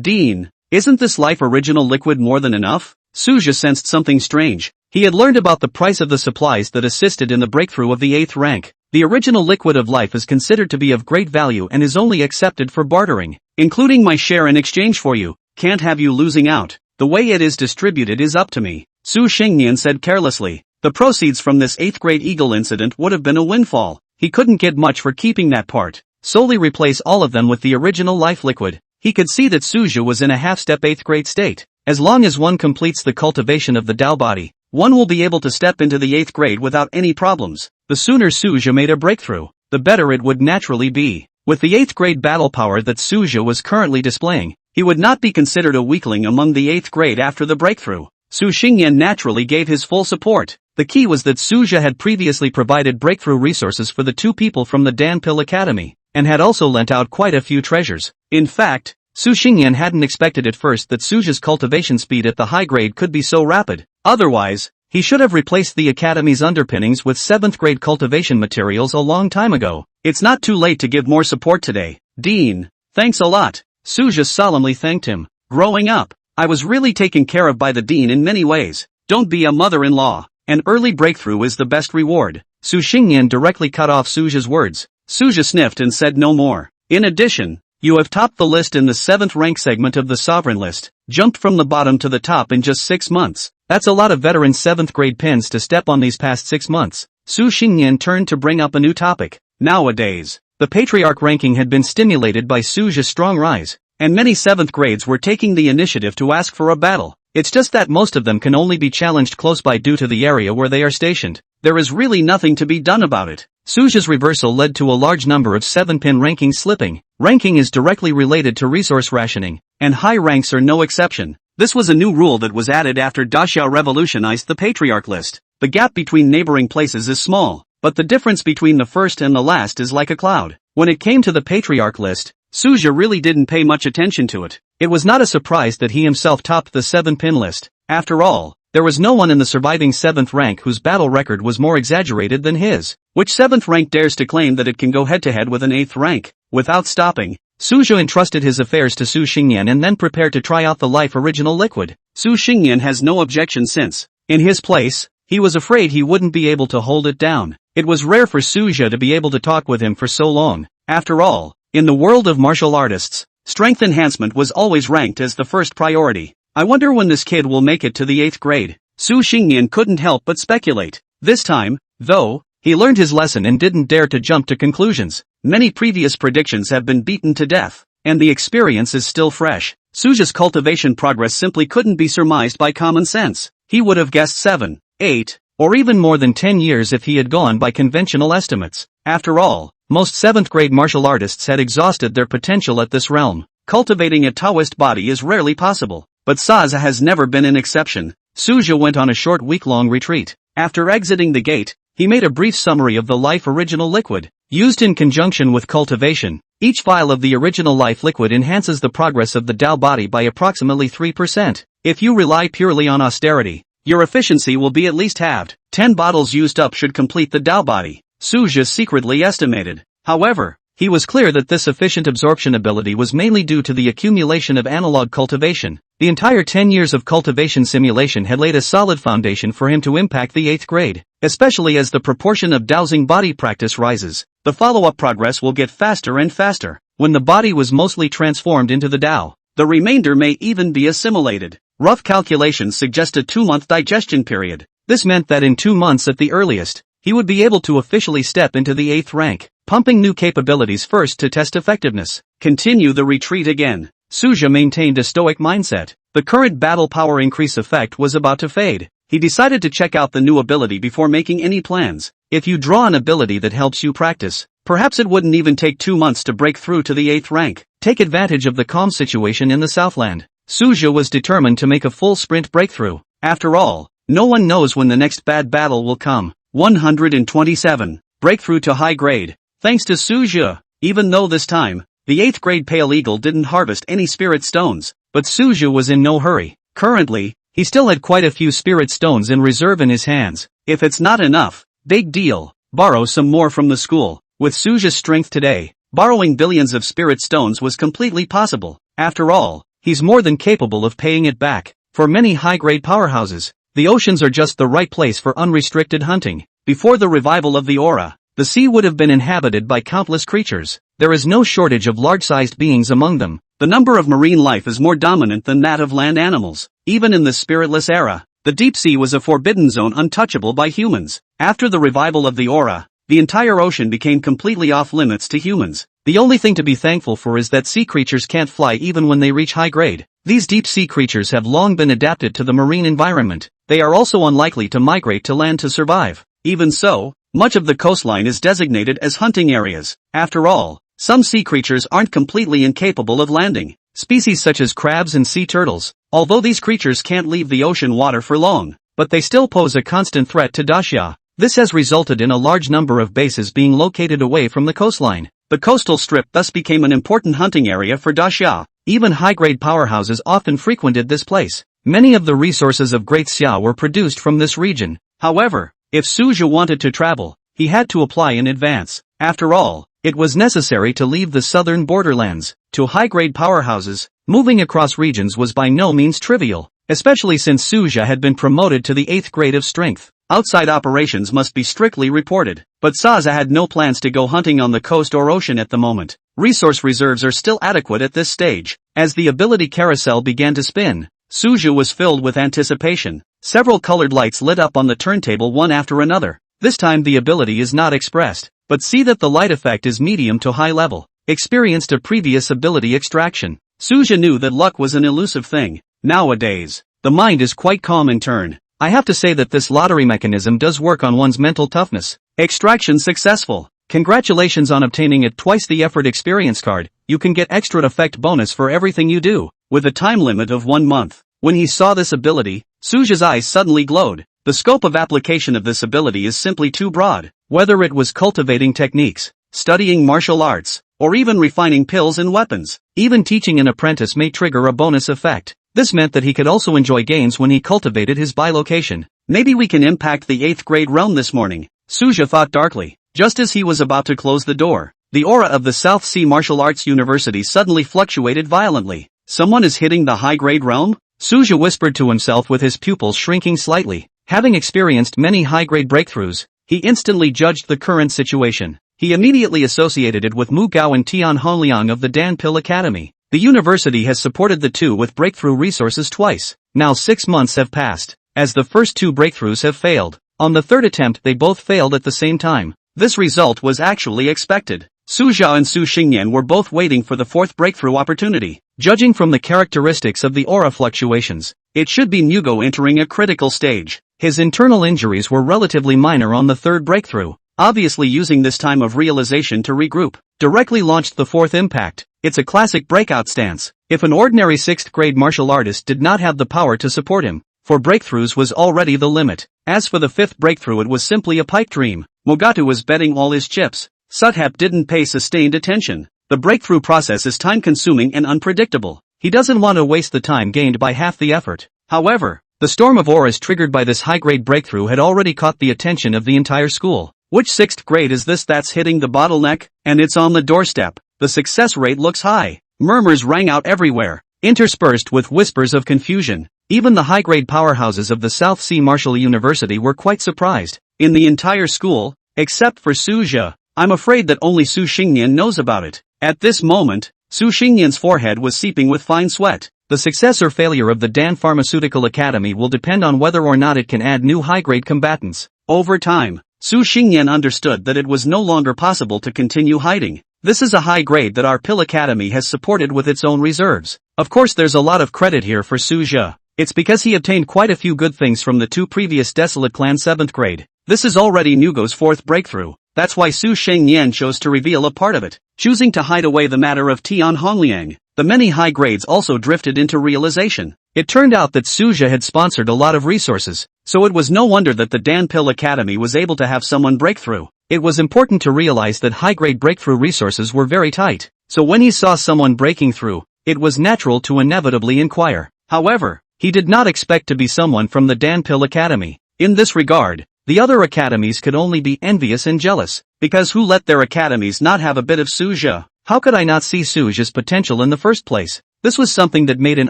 Dean, isn't this life original liquid more than enough? Suja sensed something strange. He had learned about the price of the supplies that assisted in the breakthrough of the 8th rank. The original liquid of life is considered to be of great value and is only accepted for bartering, including my share in exchange for you. Can't have you losing out. The way it is distributed is up to me, Su Xingyan said carelessly. The proceeds from this 8th grade eagle incident would have been a windfall. He couldn't get much for keeping that part. Solely replace all of them with the original life liquid. He could see that Suja was in a half-step 8th grade state. As long as one completes the cultivation of the Tao body, one will be able to step into the 8th grade without any problems. The sooner Suja made a breakthrough, the better it would naturally be. With the 8th grade battle power that Suja was currently displaying, he would not be considered a weakling among the 8th grade after the breakthrough. Su Xingyan naturally gave his full support. The key was that Suja had previously provided breakthrough resources for the 2 people from the Danpil Academy, and had also lent out quite a few treasures. In fact, Su Xingyan hadn't expected at first that Suja's cultivation speed at the high grade could be so rapid. Otherwise, he should have replaced the Academy's underpinnings with 7th grade cultivation materials a long time ago. It's not too late to give more support today. Dean, thanks a lot. Suja solemnly thanked him. Growing up, I was really taken care of by the dean in many ways. Don't be a mother-in-law. An early breakthrough is the best reward. Su Xingyan directly cut off Suja's words. Suja sniffed and said no more. In addition, you have topped the list in the 7th rank segment of the sovereign list, jumped from the bottom to the top in just 6 months. That's a lot of veteran 7th grade pins to step on these past 6 months. Su Xingyan turned to bring up a new topic. Nowadays, the patriarch ranking had been stimulated by Suja's strong rise, and many 7th grades were taking the initiative to ask for a battle. It's just that most of them can only be challenged close by due to the area where they are stationed. There is really nothing to be done about it. Suja's reversal led to a large number of 7-pin rankings slipping. Ranking is directly related to resource rationing, and high ranks are no exception. This was a new rule that was added after Daxiao revolutionized the patriarch list. The gap between neighboring places is small, but the difference between the first and the last is like a cloud. When it came to the patriarch list, Suja really didn't pay much attention to it. It was not a surprise that he himself topped the 7-pin list. After all, there was no one in the surviving 7th rank whose battle record was more exaggerated than his. Which 7th rank dares to claim that it can go head-to-head with an 8th rank? Without stopping, Suja entrusted his affairs to Su Xingyan and then prepared to try out the life original liquid. Su Xingyan has no objection since, in his place, he was afraid he wouldn't be able to hold it down. It was rare for Suja to be able to talk with him for so long. After all, in the world of martial artists, strength enhancement was always ranked as the first priority. I wonder when this kid will make it to the 8th grade. Su Xingyan couldn't help but speculate. This time, though, he learned his lesson and didn't dare to jump to conclusions. Many previous predictions have been beaten to death, and the experience is still fresh. Suja's cultivation progress simply couldn't be surmised by common sense. He would have guessed 7, 8, or even more than 10 years if he had gone by conventional estimates. After all, most 7th grade martial artists had exhausted their potential at this realm. Cultivating a Taoist body is rarely possible, but Saza has never been an exception. Suja went on a short week-long retreat. After exiting the gate, he made a brief summary of the life original liquid. Used in conjunction with cultivation, each vial of the original life liquid enhances the progress of the Tao body by approximately 3%. If you rely purely on austerity, your efficiency will be at least halved. 10 bottles used up should complete the Tao body, Suja secretly estimated. However, he was clear that this efficient absorption ability was mainly due to the accumulation of analog cultivation. The entire 10 years of cultivation simulation had laid a solid foundation for him to impact the 8th grade, especially as the proportion of dowsing body practice rises. The follow-up progress will get faster and faster. When the body was mostly transformed into the Tao, the remainder may even be assimilated. Rough calculations suggest a 2-month digestion period. This meant that in 2 months at the earliest, he would be able to officially step into the 8th rank, pumping new capabilities first to test effectiveness. Continue the retreat again. Suja maintained a stoic mindset. The current battle power increase effect was about to fade. He decided to check out the new ability before making any plans. If you draw an ability that helps you practice, perhaps it wouldn't even take 2 months to break through to the 8th rank. Take advantage of the calm situation in the Southland. Suja was determined to make a full sprint breakthrough. After all, No one knows when the next bad battle will come. 127. Breakthrough to high grade. Thanks to Suja. Even though this time, the 8th grade Pale Eagle didn't harvest any spirit stones, but Suja was in no hurry. Currently, he still had quite a few spirit stones in reserve in his hands. If it's not enough, big deal, borrow some more from the school. With Suja's strength today, borrowing billions of spirit stones was completely possible. After all, he's more than capable of paying it back. For many high-grade powerhouses, the oceans are just the right place for unrestricted hunting. Before the revival of the aura, the sea would have been inhabited by countless creatures. There is no shortage of large-sized beings among them. The number of marine life is more dominant than that of land animals. Even in the spiritless era, the deep sea was a forbidden zone untouchable by humans. After the revival of the aura, the entire ocean became completely off-limits to humans. The only thing to be thankful for is that sea creatures can't fly even when they reach high grade. These deep-sea creatures have long been adapted to the marine environment. They are also unlikely to migrate to land to survive. Even so, much of the coastline is designated as hunting areas. After all, some sea creatures aren't completely incapable of landing. Species such as crabs and sea turtles, although these creatures can't leave the ocean water for long, but they still pose a constant threat to Daxia. This has resulted in a large number of bases being located away from the coastline. The coastal strip thus became an important hunting area for Daxia. Even high-grade powerhouses often frequented this place. Many of the resources of Great Xia were produced from this region. However, if Suja wanted to travel, he had to apply in advance. After all, it was necessary to leave the southern borderlands. To high-grade powerhouses, moving across regions was by no means trivial, especially since Suja had been promoted to the 8th grade of strength. Outside operations must be strictly reported, but Saza had no plans to go hunting on the coast or ocean at the moment. Resource reserves are still adequate at this stage. As the ability carousel began to spin, Suja was filled with anticipation. Several colored lights lit up on the turntable one after another. This time the ability is not expressed, but see that the light effect is medium to high level. Experienced a previous ability extraction. Suja knew that luck was an elusive thing. Nowadays, the mind is quite calm in turn. I have to say that this lottery mechanism does work on one's mental toughness. Extraction successful. Congratulations on obtaining a twice the effort experience card. You can get extra effect bonus for everything you do, with a time limit of 1 month. When he saw this ability, Suja's eyes suddenly glowed. The scope of application of this ability is simply too broad. Whether it was cultivating techniques, studying martial arts, or even refining pills and weapons, even teaching an apprentice may trigger a bonus effect. This meant that he could also enjoy gains when he cultivated his bilocation. Maybe we can impact the 8th grade realm this morning, Suja thought darkly. Just as he was about to close the door, the aura of the South Sea Martial Arts University suddenly fluctuated violently. Someone is hitting the high grade realm? Suja whispered to himself with his pupils shrinking slightly. Having experienced many high grade breakthroughs, he instantly judged the current situation. He immediately associated it with Mu Gao and Tian Hongliang of the Dan Pil Academy. The university has supported the two with breakthrough resources twice. Now 6 months have passed, as the first 2 breakthroughs have failed. On the third attempt they both failed at the same time. This result was actually expected. Su Zhao and Su Xingyan were both waiting for the 4th breakthrough opportunity. Judging from the characteristics of the aura fluctuations, it should be Mugo entering a critical stage. His internal injuries were relatively minor on the 3rd breakthrough, obviously using this time of realization to regroup. Directly launched the 4th impact. It's a classic breakout stance. If an ordinary 6th grade martial artist did not have the power to support him, 4 breakthroughs was already the limit. As for the 5th breakthrough, it was simply a pipe dream. Mogatu was betting all his chips. Suthep didn't pay sustained attention. The breakthrough process is time-consuming and unpredictable. He doesn't want to waste the time gained by half the effort. However, the storm of auras triggered by this high-grade breakthrough had already caught the attention of the entire school. Which 6th grade is this that's hitting the bottleneck? And it's on the doorstep. The success rate looks high. Murmurs rang out everywhere, interspersed with whispers of confusion. Even the high-grade powerhouses of the South Sea Martial University were quite surprised. In the entire school, except for Su Zhe, I'm afraid that only Su Xingyan knows about it. At this moment, Su Xingyan's forehead was seeping with fine sweat. The success or failure of the Dan Pharmaceutical Academy will depend on whether or not it can add new high-grade combatants. Over time, Su Xingyan understood that it was no longer possible to continue hiding. This is a high grade that our Pil Academy has supported with its own reserves. Of course there's a lot of credit here for Su Zhe. It's because he obtained quite a few good things from the 2 previous Desolate Clan 7th grade. This is already Nugo's 4th breakthrough. That's why Su Xingyan chose to reveal a part of it, choosing to hide away the matter of Tian Hongliang. The many high grades also drifted into realization. It turned out that Suja had sponsored a lot of resources, so it was no wonder that the Danpil Academy was able to have someone break through. It was important to realize that high-grade breakthrough resources were very tight, so when he saw someone breaking through, it was natural to inevitably inquire. However, he did not expect to be someone from the Danpil Academy. In this regard, the other academies could only be envious and jealous, because who let their academies not have a bit of Suja? How could I not see Suja's potential in the first place? This was something that made an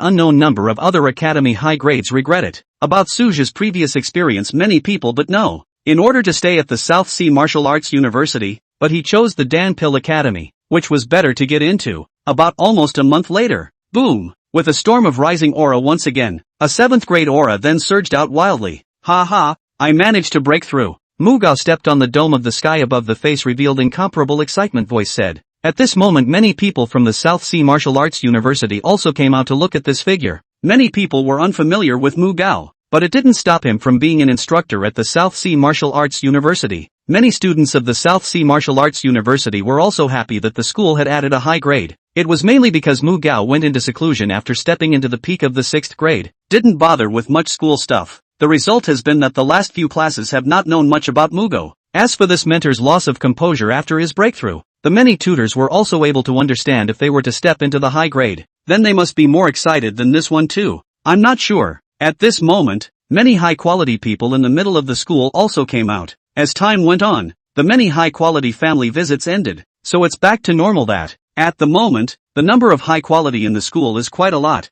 unknown number of other academy high grades regret it. About Suja's previous experience many people but know. In order to stay at the South Sea Martial Arts University, but he chose the Danpil Academy, which was better to get into. About almost a month later, boom! With a storm of rising aura once again, a 7th grade aura then surged out wildly. Ha ha, I managed to break through. Mugao stepped on the dome of the sky above the face revealed incomparable excitement voice said. At this moment many people from the South Sea Martial Arts University also came out to look at this figure. Many people were unfamiliar with Mugao, but it didn't stop him from being an instructor at the South Sea Martial Arts University. Many students of the South Sea Martial Arts University were also happy that the school had added a high grade. It was mainly because Mugao went into seclusion after stepping into the peak of the 6th grade, didn't bother with much school stuff. The result has been that the last few classes have not known much about Mugao. As for this mentor's loss of composure after his breakthrough, the many tutors were also able to understand if they were to step into the high grade, then they must be more excited than this one too. I'm not sure. At this moment, many high-quality people in the middle of the school also came out. As time went on, the many high-quality family visits ended, so it's back to normal that, at the moment, the number of high-quality in the school is quite a lot.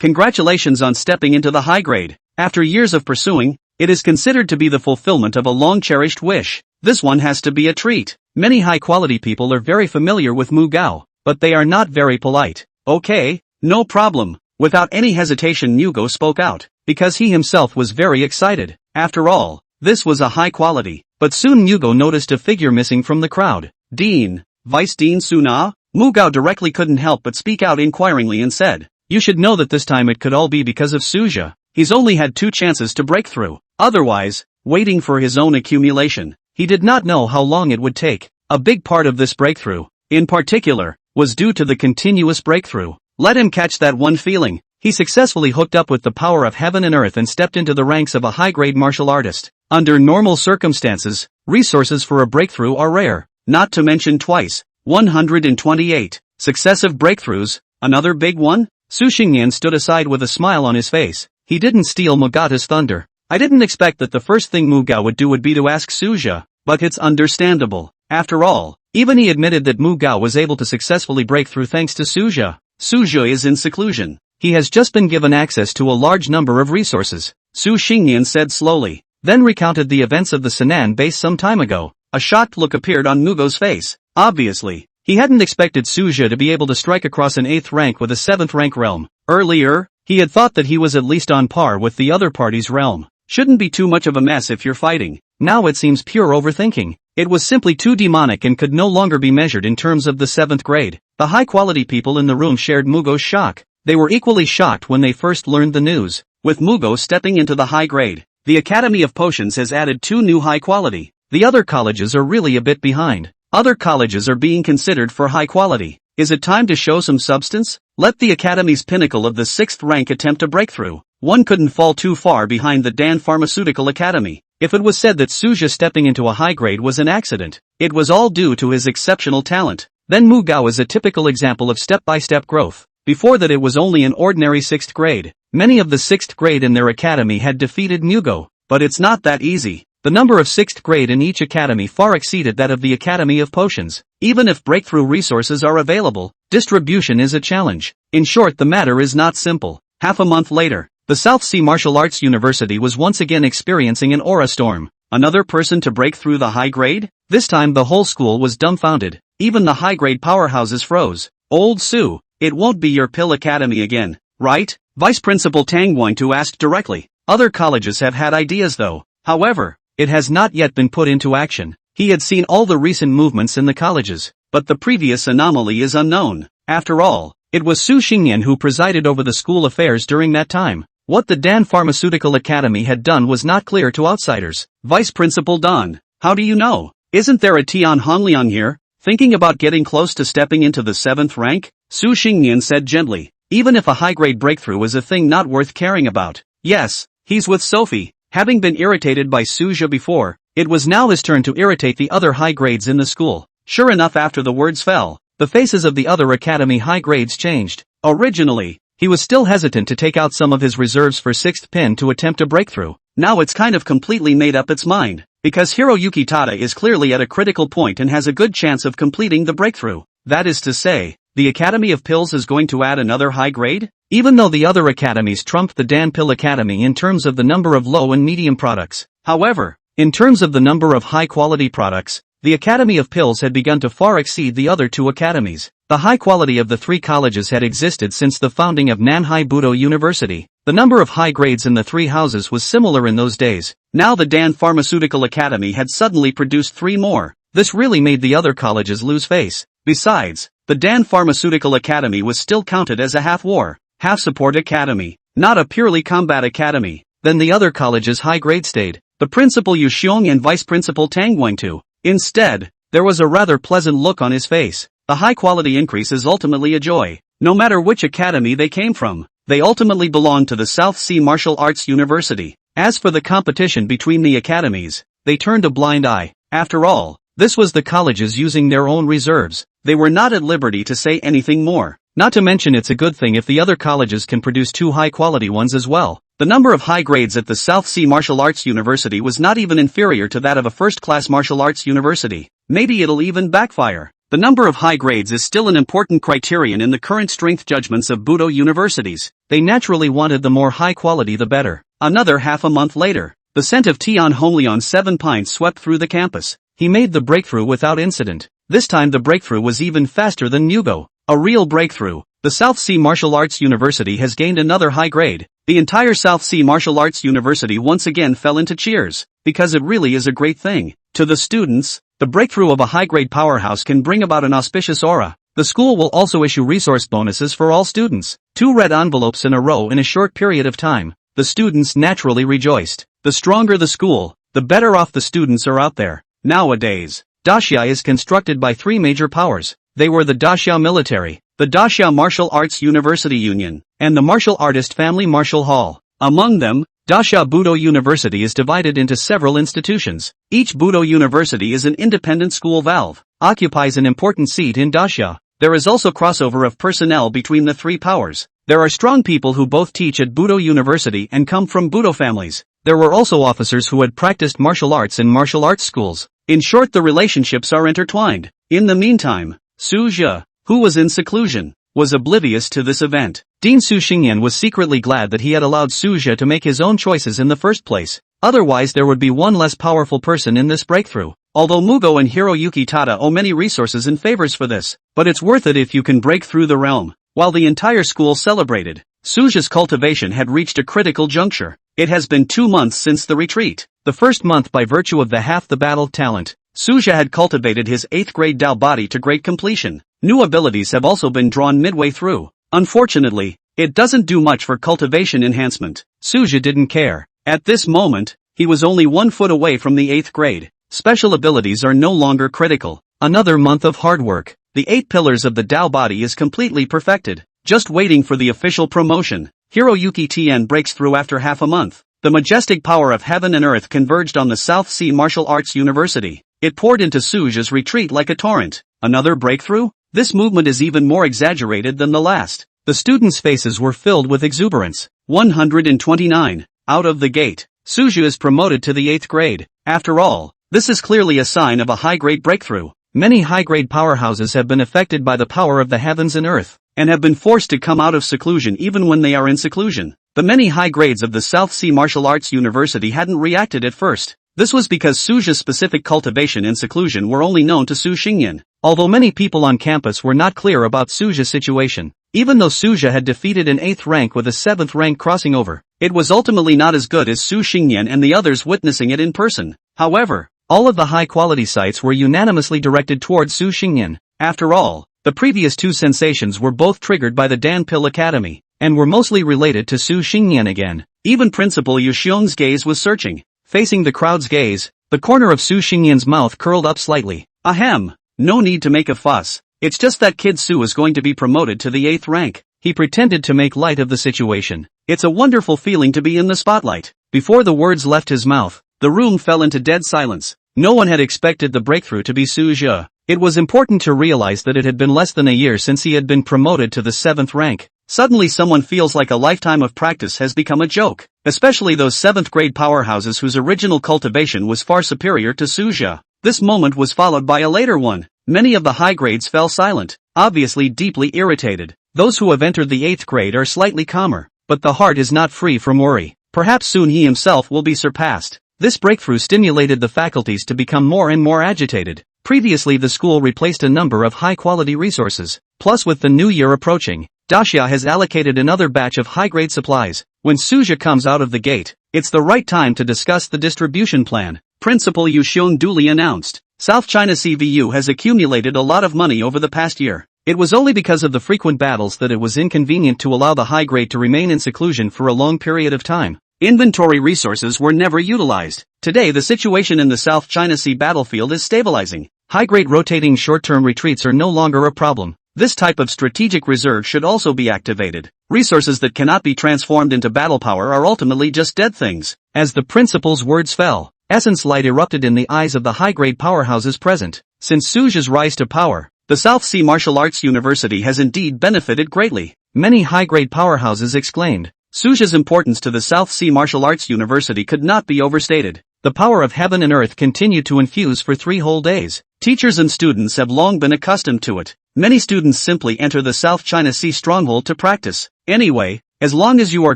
Congratulations on stepping into the high grade. After years of pursuing, it is considered to be the fulfillment of a long-cherished wish. This one has to be a treat. Many high-quality people are very familiar with Mugao, but they are not very polite. Okay, no problem. Without any hesitation Mugo spoke out, because he himself was very excited. After all, this was a high quality. But soon Mugo noticed a figure missing from the crowd. Dean, Vice Dean Suna? Mugao directly couldn't help but speak out inquiringly and said, you should know that this time it could all be because of Suja. He's only had 2 chances to break through. Otherwise, waiting for his own accumulation. He did not know how long it would take. A big part of this breakthrough, in particular, was due to the continuous breakthrough. Let him catch that one feeling. He successfully hooked up with the power of heaven and earth and stepped into the ranks of a high-grade martial artist. Under normal circumstances, resources for a breakthrough are rare, not to mention twice. 128 successive breakthroughs, another big one? Su Xingyan stood aside with a smile on his face. He didn't steal Mugata's thunder. I didn't expect that the first thing Mugao would do would be to ask Suja, but it's understandable. After all, even he admitted that Mugao was able to successfully break through thanks to Suja. Suja is in seclusion. He has just been given access to a large number of resources, Su Xingyan said slowly, then recounted the events of the Sinan base some time ago. A shocked look appeared on Mugo's face. Obviously, he hadn't expected Suja to be able to strike across an 8th rank with a 7th rank realm. Earlier, he had thought that he was at least on par with the other party's realm. Shouldn't be too much of a mess if you're fighting. Now it seems pure overthinking. It was simply too demonic and could no longer be measured in terms of the 7th grade. The high-quality people in the room shared Mugo's shock. They were equally shocked when they first learned the news. With Mugo stepping into the high grade, the Academy of Potions has added 2 new high quality. The other colleges are really a bit behind. Other colleges are being considered for high quality. Is it time to show some substance? Let the Academy's pinnacle of the 6th rank attempt a breakthrough. One couldn't fall too far behind the Dan Pharmaceutical Academy. If it was said that Suja stepping into a high grade was an accident, it was all due to his exceptional talent. Then Mugao is a typical example of step-by-step growth. Before that it was only an ordinary 6th grade. Many of the 6th grade in their academy had defeated Mugo, but it's not that easy. The number of 6th grade in each academy far exceeded that of the Academy of Potions. Even if breakthrough resources are available, distribution is a challenge. In short, the matter is not simple. Half a month later, the South Sea Martial Arts University was once again experiencing an aura storm. Another person to break through the high grade? This time the whole school was dumbfounded. Even the high grade powerhouses froze. Old Su, it won't be your pill academy again, right? Vice Principal Tang Guangtu asked directly. Other colleges have had ideas though. However, it has not yet been put into action. He had seen all the recent movements in the colleges, but the previous anomaly is unknown. After all, it was Su Xingyan who presided over the school affairs during that time. What the Dan Pharmaceutical Academy had done was not clear to outsiders. Vice Principal Dan, how do you know? Isn't there a Tian Hongliang here, thinking about getting close to stepping into the 7th rank? Su Xingyan said gently. even if a high-grade breakthrough is a thing not worth caring about. Yes, he's with Sophie. Having been irritated by Suja before, it was now his turn to irritate the other high grades in the school. Sure enough, after the words fell, the faces of the other academy high grades changed. Originally, he was still hesitant to take out some of his reserves for 6th pin to attempt a breakthrough. Now it's kind of completely made up its mind, because Hiroyuki Tada is clearly at a critical point and has a good chance of completing the breakthrough. That is to say, the Academy of Pills is going to add another high grade? Even though the other academies trumped the Dan Pill Academy in terms of the number of low and medium products. However, in terms of the number of high-quality products, the Academy of Pills had begun to far exceed the other two academies. The high quality of the three colleges had existed since the founding of Nanhai Budo University. The number of high grades in the three houses was similar in those days. Now the Dan Pharmaceutical Academy had suddenly produced 3 more. This really made the other colleges lose face. Besides, the Dan Pharmaceutical Academy was still counted as a half-war, half-support academy, not a purely combat academy. Then the other colleges' high grade stayed. The principal Yu Xiong and vice principal Tang Guangtu. Instead, there was a rather pleasant look on his face. The high-quality increase is ultimately a joy. No matter which academy they came from, they ultimately belonged to the South Sea Martial Arts University. As for the competition between the academies, they turned a blind eye. After all, this was the colleges using their own reserves. They were not at liberty to say anything more. Not to mention it's a good thing if the other colleges can produce 2 high-quality ones as well. The number of high grades at the South Sea Martial Arts University was not even inferior to that of a first-class martial arts university. Maybe it'll even backfire. The number of high grades is still an important criterion in the current strength judgments of Budo universities. They naturally wanted the more high quality the better. Another half a month later, the scent of Tian Honglian's 7 pints swept through the campus. He made the breakthrough without incident. This time the breakthrough was even faster than Mugo. A real breakthrough. The South Sea Martial Arts University has gained another high grade. The entire South Sea Martial Arts University once again fell into cheers, because it really is a great thing. To the students, the breakthrough of a high-grade powerhouse can bring about an auspicious aura. The school will also issue resource bonuses for all students. 2 red envelopes in a row in a short period of time. The students naturally rejoiced. The stronger the school, the better off the students are out there. Nowadays, Daxia is constructed by 3 major powers. They were the Daxia Military, the Daxia Martial Arts University Union, and the Martial Artist Family Martial Hall. Among them, Daxia Budo University is divided into several institutions. Each Budo University is an independent school valve, occupies an important seat in Daxia. There is also crossover of personnel between the 3 powers. There are strong people who both teach at Budo University and come from Budo families. There were also officers who had practiced martial arts in martial arts schools. In short, the relationships are intertwined. In the meantime, Su Jia, who was in seclusion, was oblivious to this event. Dean Su Xingyan was secretly glad that he had allowed Su Jia to make his own choices in the first place. Otherwise there would be one less powerful person in this breakthrough. Although Mugo and Hiroyuki Tada owe many resources and favors for this, but it's worth it if you can break through the realm. While the entire school celebrated, Su Jia's cultivation had reached a critical juncture. It has been 2 months since the retreat. The first month, by virtue of the half the battle talent, Su Jia had cultivated his 8th grade Dao body to great completion. New abilities have also been drawn midway through. Unfortunately, it doesn't do much for cultivation enhancement. Su Jia didn't care. At this moment, he was only 1 foot away from the 8th grade. Special abilities are no longer critical. Another month of hard work. The 8 pillars of the Dao body is completely perfected. Just waiting for the official promotion. Hiroyuki Tien breaks through after half a month. The majestic power of heaven and earth converged on the South Sea Martial Arts University. It poured into Su Jia's retreat like a torrent. Another breakthrough? This movement is even more exaggerated than the last. The students' faces were filled with exuberance. 129. Out of the gate, Su Jia is promoted to the 8th grade. After all, this is clearly a sign of a high-grade breakthrough. Many high-grade powerhouses have been affected by the power of the heavens and earth, and have been forced to come out of seclusion even when they are in seclusion. The many high grades of the South Sea Martial Arts University hadn't reacted at first. This was because Su Jia's specific cultivation and seclusion were only known to Su Xingyan. Although many people on campus were not clear about Su Jia's situation, even though Su Jia had defeated an 8th rank with a 7th rank crossing over, it was ultimately not as good as Su Xingyan and the others witnessing it in person. However, all of the high-quality sites were unanimously directed towards Su Xingyan. After all, the previous 2 sensations were both triggered by the Dan Pill Academy, and were mostly related to Su Xingyan again. Even Principal Yu Xiong's gaze was searching. Facing the crowd's gaze, the corner of Su Xingyan's mouth curled up slightly. Ahem, no need to make a fuss. It's just that kid Su is going to be promoted to the 8th rank. he pretended to make light of the situation. It's a wonderful feeling to be in the spotlight. Before the words left his mouth, the room fell into dead silence. No one had expected the breakthrough to be Suja. It was important to realize that it had been less than a year since he had been promoted to the 7th rank. Suddenly someone feels like a lifetime of practice has become a joke, especially those 7th grade powerhouses whose original cultivation was far superior to Suja. This moment was followed by a later one. Many of the high grades fell silent, obviously deeply irritated. Those who have entered the 8th grade are slightly calmer, but the heart is not free from worry. Perhaps soon he himself will be surpassed. This breakthrough stimulated the faculties to become more and more agitated. Previously the school replaced a number of high-quality resources. Plus with the new year approaching, Daxia has allocated another batch of high-grade supplies. When Suja comes out of the gate, it's the right time to discuss the distribution plan. Principal Yu Xiong duly announced. South China CVU has accumulated a lot of money over the past year. It was only because of the frequent battles that it was inconvenient to allow the high grade to remain in seclusion for a long period of time. Inventory resources were never utilized. Today the situation in the South China Sea battlefield is stabilizing. High-grade rotating short-term retreats are no longer a problem. This type of strategic reserve should also be activated. Resources that cannot be transformed into battle power are ultimately just dead things. As the principal's words fell, essence light erupted in the eyes of the high-grade powerhouses present. Since Suja's rise to power, the South Sea Martial Arts University has indeed benefited greatly. Many high-grade powerhouses exclaimed. Suja's importance to the South Sea Martial Arts University could not be overstated. The power of heaven and earth continued to infuse for 3 whole days. Teachers and students have long been accustomed to it. Many students simply enter the South China Sea stronghold to practice. Anyway, as long as you are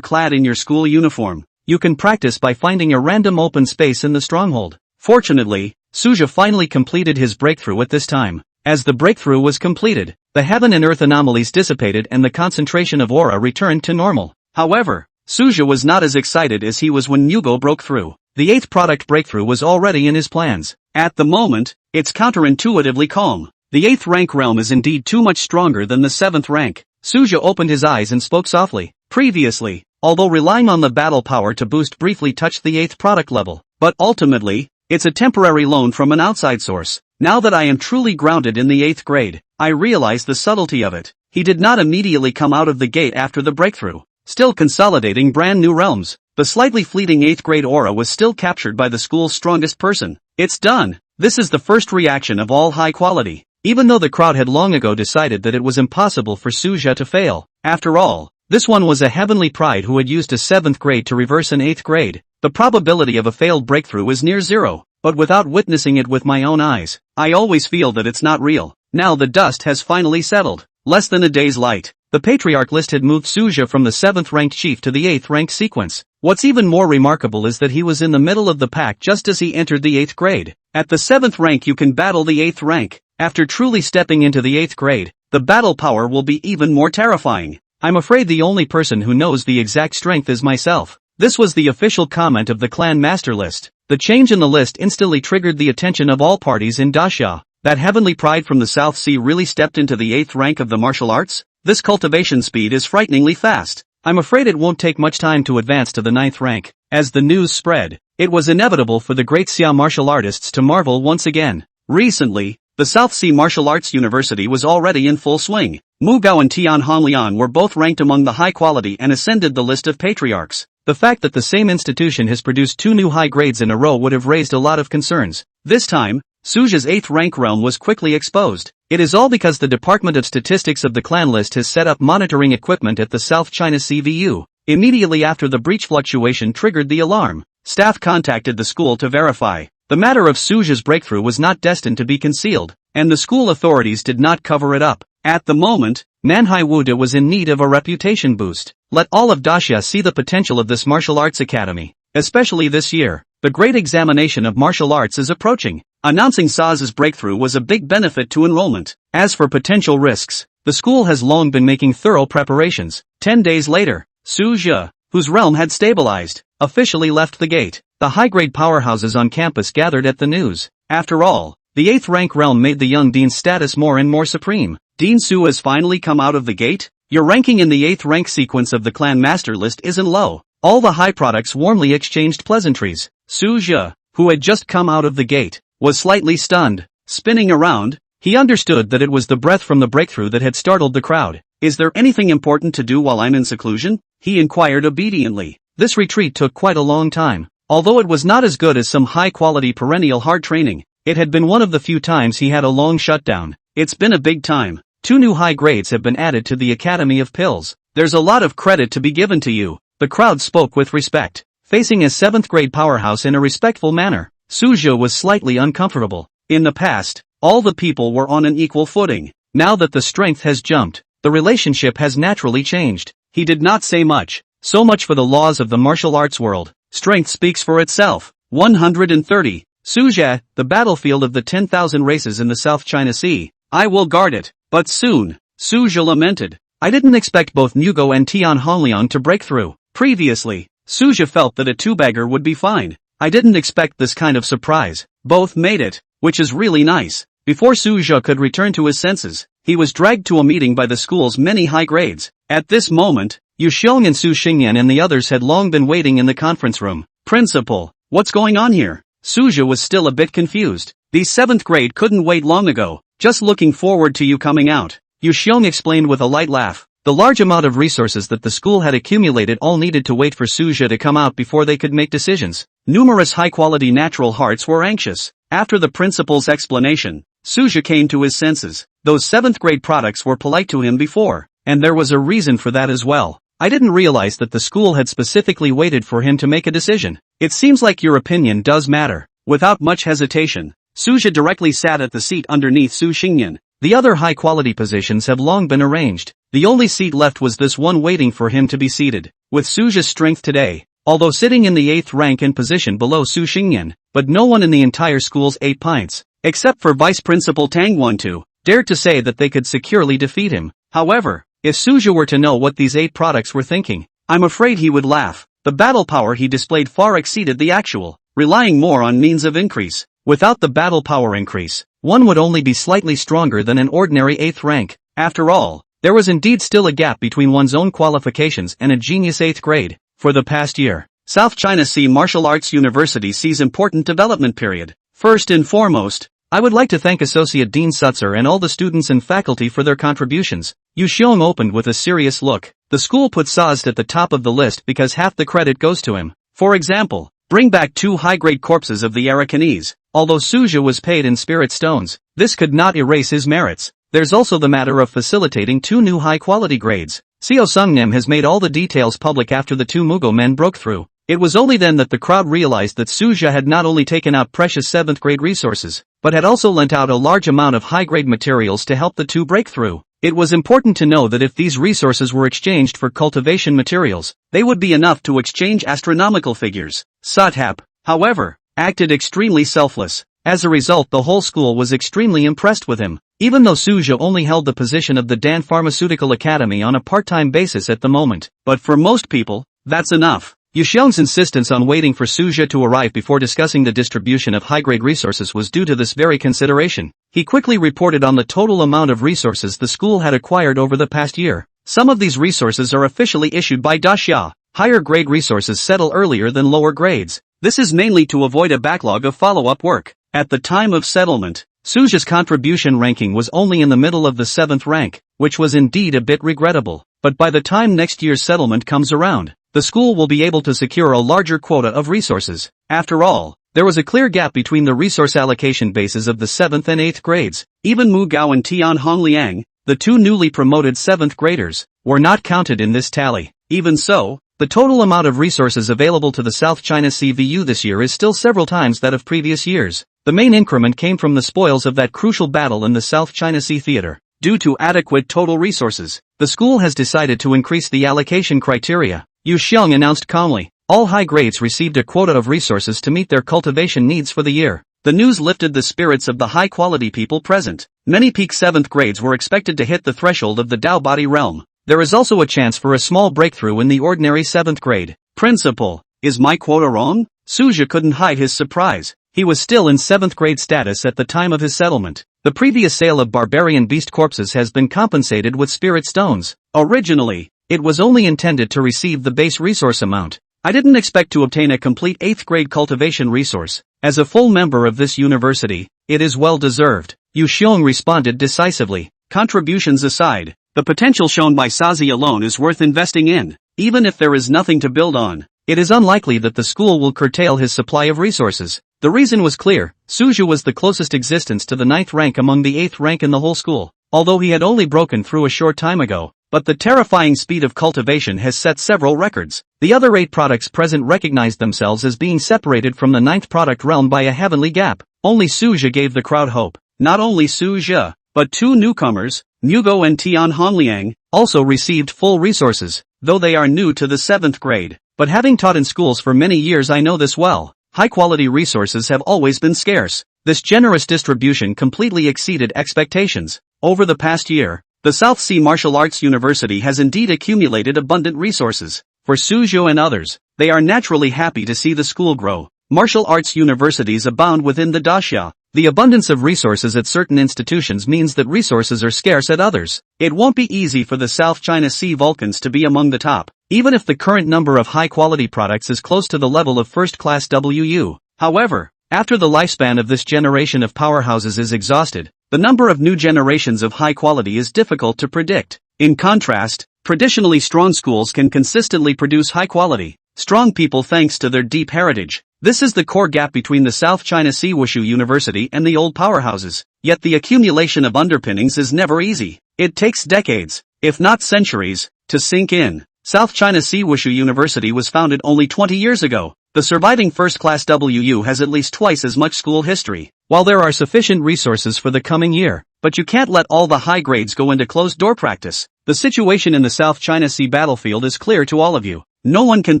clad in your school uniform, you can practice by finding a random open space in the stronghold. Fortunately, Suja finally completed his breakthrough at this time. As the breakthrough was completed, the heaven and earth anomalies dissipated and the concentration of aura returned to normal. However, Suja was not as excited as he was when Yugo broke through. The 8th product breakthrough was already in his plans. At the moment, it's counterintuitively calm. The 8th rank realm is indeed too much stronger than the 7th rank. Suja opened his eyes and spoke softly. Previously, although relying on the battle power to boost briefly touched the 8th product level, but ultimately, it's a temporary loan from an outside source. Now that I am truly grounded in the 8th grade, I realize the subtlety of it. He did not immediately come out of the gate after the breakthrough, still consolidating brand new realms. The slightly fleeting 8th grade aura was still captured by the school's strongest person. It's done. This is the first reaction of all high quality. Even though the crowd had long ago decided that it was impossible for Suja to fail. After all, this one was a heavenly pride who had used a 7th grade to reverse an 8th grade. The probability of a failed breakthrough is near zero. But without witnessing it with my own eyes, I always feel that it's not real. Now the dust has finally settled. Less than a day's light, the Patriarch list had moved Suja from the 7th ranked chief to the 8th rank sequence. What's even more remarkable is that he was in the middle of the pack just as he entered the 8th grade. At the 7th rank you can battle the 8th rank. After truly stepping into the 8th grade, the battle power will be even more terrifying. I'm afraid the only person who knows the exact strength is myself. This was the official comment of the clan master list. The change in the list instantly triggered the attention of all parties in Daxia. That heavenly pride from the South Sea really stepped into the 8th rank of the martial arts? This cultivation speed is frighteningly fast. I'm afraid it won't take much time to advance to the 9th rank. As the news spread, it was inevitable for the great Xia martial artists to marvel once again. Recently, the South Sea Martial Arts University was already in full swing. Mu Gao and Tian Honglian were both ranked among the high quality and ascended the list of patriarchs. The fact that the same institution has produced 2 new high grades in a row would have raised a lot of concerns. This time, Suja's 8th rank realm was quickly exposed. It is all because the Department of Statistics of the clan list has set up monitoring equipment at the South China CVU. Immediately after the breach fluctuation triggered the alarm, staff contacted the school to verify. The matter of Suja's breakthrough was not destined to be concealed, and the school authorities did not cover it up. At the moment, Manhwa was in need of a reputation boost. Let all of Daxia see the potential of this martial arts academy. Especially this year, the great examination of martial arts is approaching. Announcing Saz's breakthrough was a big benefit to enrollment. As for potential risks, the school has long been making thorough preparations. 10 days later, Suja, whose realm had stabilized, officially left the gate. The high-grade powerhouses on campus gathered at the news. After all, the 8th rank realm made the young dean's status more and more supreme. Dean Su has finally come out of the gate? Your ranking in the 8th rank sequence of the clan master list isn't low. All the high products warmly exchanged pleasantries. Suja, who had just come out of the gate, was slightly stunned. Spinning around, he understood that it was the breath from the breakthrough that had startled the crowd. Is there anything important to do while I'm in seclusion? He inquired obediently. This retreat took quite a long time. Although it was not as good as some high-quality perennial hard training, it had been one of the few times he had a long shutdown. It's been a big time. 2 new high grades have been added to the Academy of Pills. There's a lot of credit to be given to you. The crowd spoke with respect, facing a 7th grade powerhouse in a respectful manner. Suja was slightly uncomfortable. In the past, all the people were on an equal footing. Now that the strength has jumped, the relationship has naturally changed. He did not say much. So much for the laws of the martial arts world. Strength speaks for itself. 130. Suja, the battlefield of the 10,000 races in the South China Sea. I will guard it. But soon, Suja lamented. I didn't expect both Mugo and Tian Hongliang to break through. Previously, Suja felt that a 2-bagger would be fine. I didn't expect this kind of surprise. Both made it, which is really nice. Before Suja could return to his senses, he was dragged to a meeting by the school's many high grades. At this moment, Yu Xiong and Su Xingyan and the others had long been waiting in the conference room. Principal, what's going on here? Suja was still a bit confused. The 7th grade couldn't wait long ago. Just looking forward to you coming out. Yu Xiong explained with a light laugh. The large amount of resources that the school had accumulated all needed to wait for Suja to come out before they could make decisions. Numerous high-quality natural hearts were anxious. After the principal's explanation, Suja came to his senses. Those 7th grade products were polite to him before, and there was a reason for that as well. I didn't realize that the school had specifically waited for him to make a decision. It seems like your opinion does matter. Without much hesitation, Suja directly sat at the seat underneath Su Xingyan. The other high-quality positions have long been arranged. The only seat left was this one waiting for him to be seated. With Suja's strength today, although sitting in the 8th rank and position below Su Xingyan, but no one in the entire school's 8 pints, except for Vice Principal Tang Wantu, dared to say that they could securely defeat him. However, if Suja were to know what these 8 products were thinking, I'm afraid he would laugh. The battle power he displayed far exceeded the actual, relying more on means of increase. Without the battle power increase, one would only be slightly stronger than an ordinary 8th rank. After all, there was indeed still a gap between one's own qualifications and a genius 8th grade. For the past year, South China Sea Martial Arts University sees important development period. First and foremost, I would like to thank Associate Dean Sutzer and all the students and faculty for their contributions. Yu Xiong opened with a serious look. The school put Sazed at the top of the list because half the credit goes to him. For example, bring back 2 high-grade corpses of the Arakanese. Although Suja was paid in spirit stones, this could not erase his merits. There's also the matter of facilitating 2 new high-quality grades. Xiao Sungnim has made all the details public after the 2 Mugo men broke through. It was only then that the crowd realized that Suja had not only taken out precious 7th grade resources, but had also lent out a large amount of high-grade materials to help the 2 break through. It was important to know that if these resources were exchanged for cultivation materials, they would be enough to exchange astronomical figures. Sathap, however, acted extremely selfless. As a result, the whole school was extremely impressed with him. Even though Suja only held the position of the Dan Pharmaceutical Academy on a part-time basis at the moment. But for most people, that's enough. Yu Xiong's insistence on waiting for Suja to arrive before discussing the distribution of high-grade resources was due to this very consideration. He quickly reported on the total amount of resources the school had acquired over the past year. Some of these resources are officially issued by Daxia. Higher grade resources settle earlier than lower grades. This is mainly to avoid a backlog of follow-up work. At the time of settlement, Suja's contribution ranking was only in the middle of the 7th rank, which was indeed a bit regrettable. But by the time next year's settlement comes around, the school will be able to secure a larger quota of resources. After all, there was a clear gap between the resource allocation bases of the 7th and 8th grades. Even Mu Gao and Tian Hongliang, the 2 newly promoted 7th graders, were not counted in this tally. Even so, the total amount of resources available to the South China Sea VU this year is still several times that of previous years. The main increment came from the spoils of that crucial battle in the South China Sea Theater. Due to adequate total resources, the school has decided to increase the allocation criteria. Yu Xiong announced calmly. All high grades received a quota of resources to meet their cultivation needs for the year. The news lifted the spirits of the high-quality people present. Many peak 7th grades were expected to hit the threshold of the Dao body realm. There is also a chance for a small breakthrough in the ordinary 7th grade. Principal, is my quota wrong? Suja couldn't hide his surprise. He was still in 7th grade status at the time of his settlement. The previous sale of barbarian beast corpses has been compensated with spirit stones. Originally, it was only intended to receive the base resource amount. I didn't expect to obtain a complete 8th grade cultivation resource. As a full member of this university, it is well deserved. Yu Xiong responded decisively. Contributions aside, The potential shown by Sazi alone is worth investing in, even if there is nothing to build on. It is unlikely that the school will curtail his supply of resources. The reason was clear: Suju was the closest existence to the 9th rank among the 8th rank in the whole school, although he had only broken through a short time ago. But the terrifying speed of cultivation has set several records. The other 8 products present recognized themselves as being separated from the 9th product realm by a heavenly gap. Only Suju gave the crowd hope. Not only Suju, but 2 newcomers, Nugo and Tian Hongliang, also received full resources, though they are new to the 7th grade. But having taught in schools for many years, I know this well. High-quality resources have always been scarce. This generous distribution completely exceeded expectations. Over the past year, the South Sea Martial Arts University has indeed accumulated abundant resources. For Suju and others, they are naturally happy to see the school grow. Martial arts universities abound within the daxia. The abundance of resources at certain institutions means that resources are scarce at others. It won't be easy for the South China Sea Vulcans to be among the top, even if the current number of high-quality products is close to the level of first-class WU. However, after the lifespan of this generation of powerhouses is exhausted, the number of new generations of high quality is difficult to predict. In contrast, traditionally strong schools can consistently produce high quality, strong people thanks to their deep heritage. This is the core gap between the South China Sea Wushu University and the old powerhouses. Yet the accumulation of underpinnings is never easy. It takes decades, if not centuries, to sink in. South China Sea Wushu University was founded only 20 years ago. The surviving first-class WU has at least twice as much school history. While there are sufficient resources for the coming year, but you can't let all the high grades go into closed-door practice. The situation in the South China Sea battlefield is clear to all of you. No one can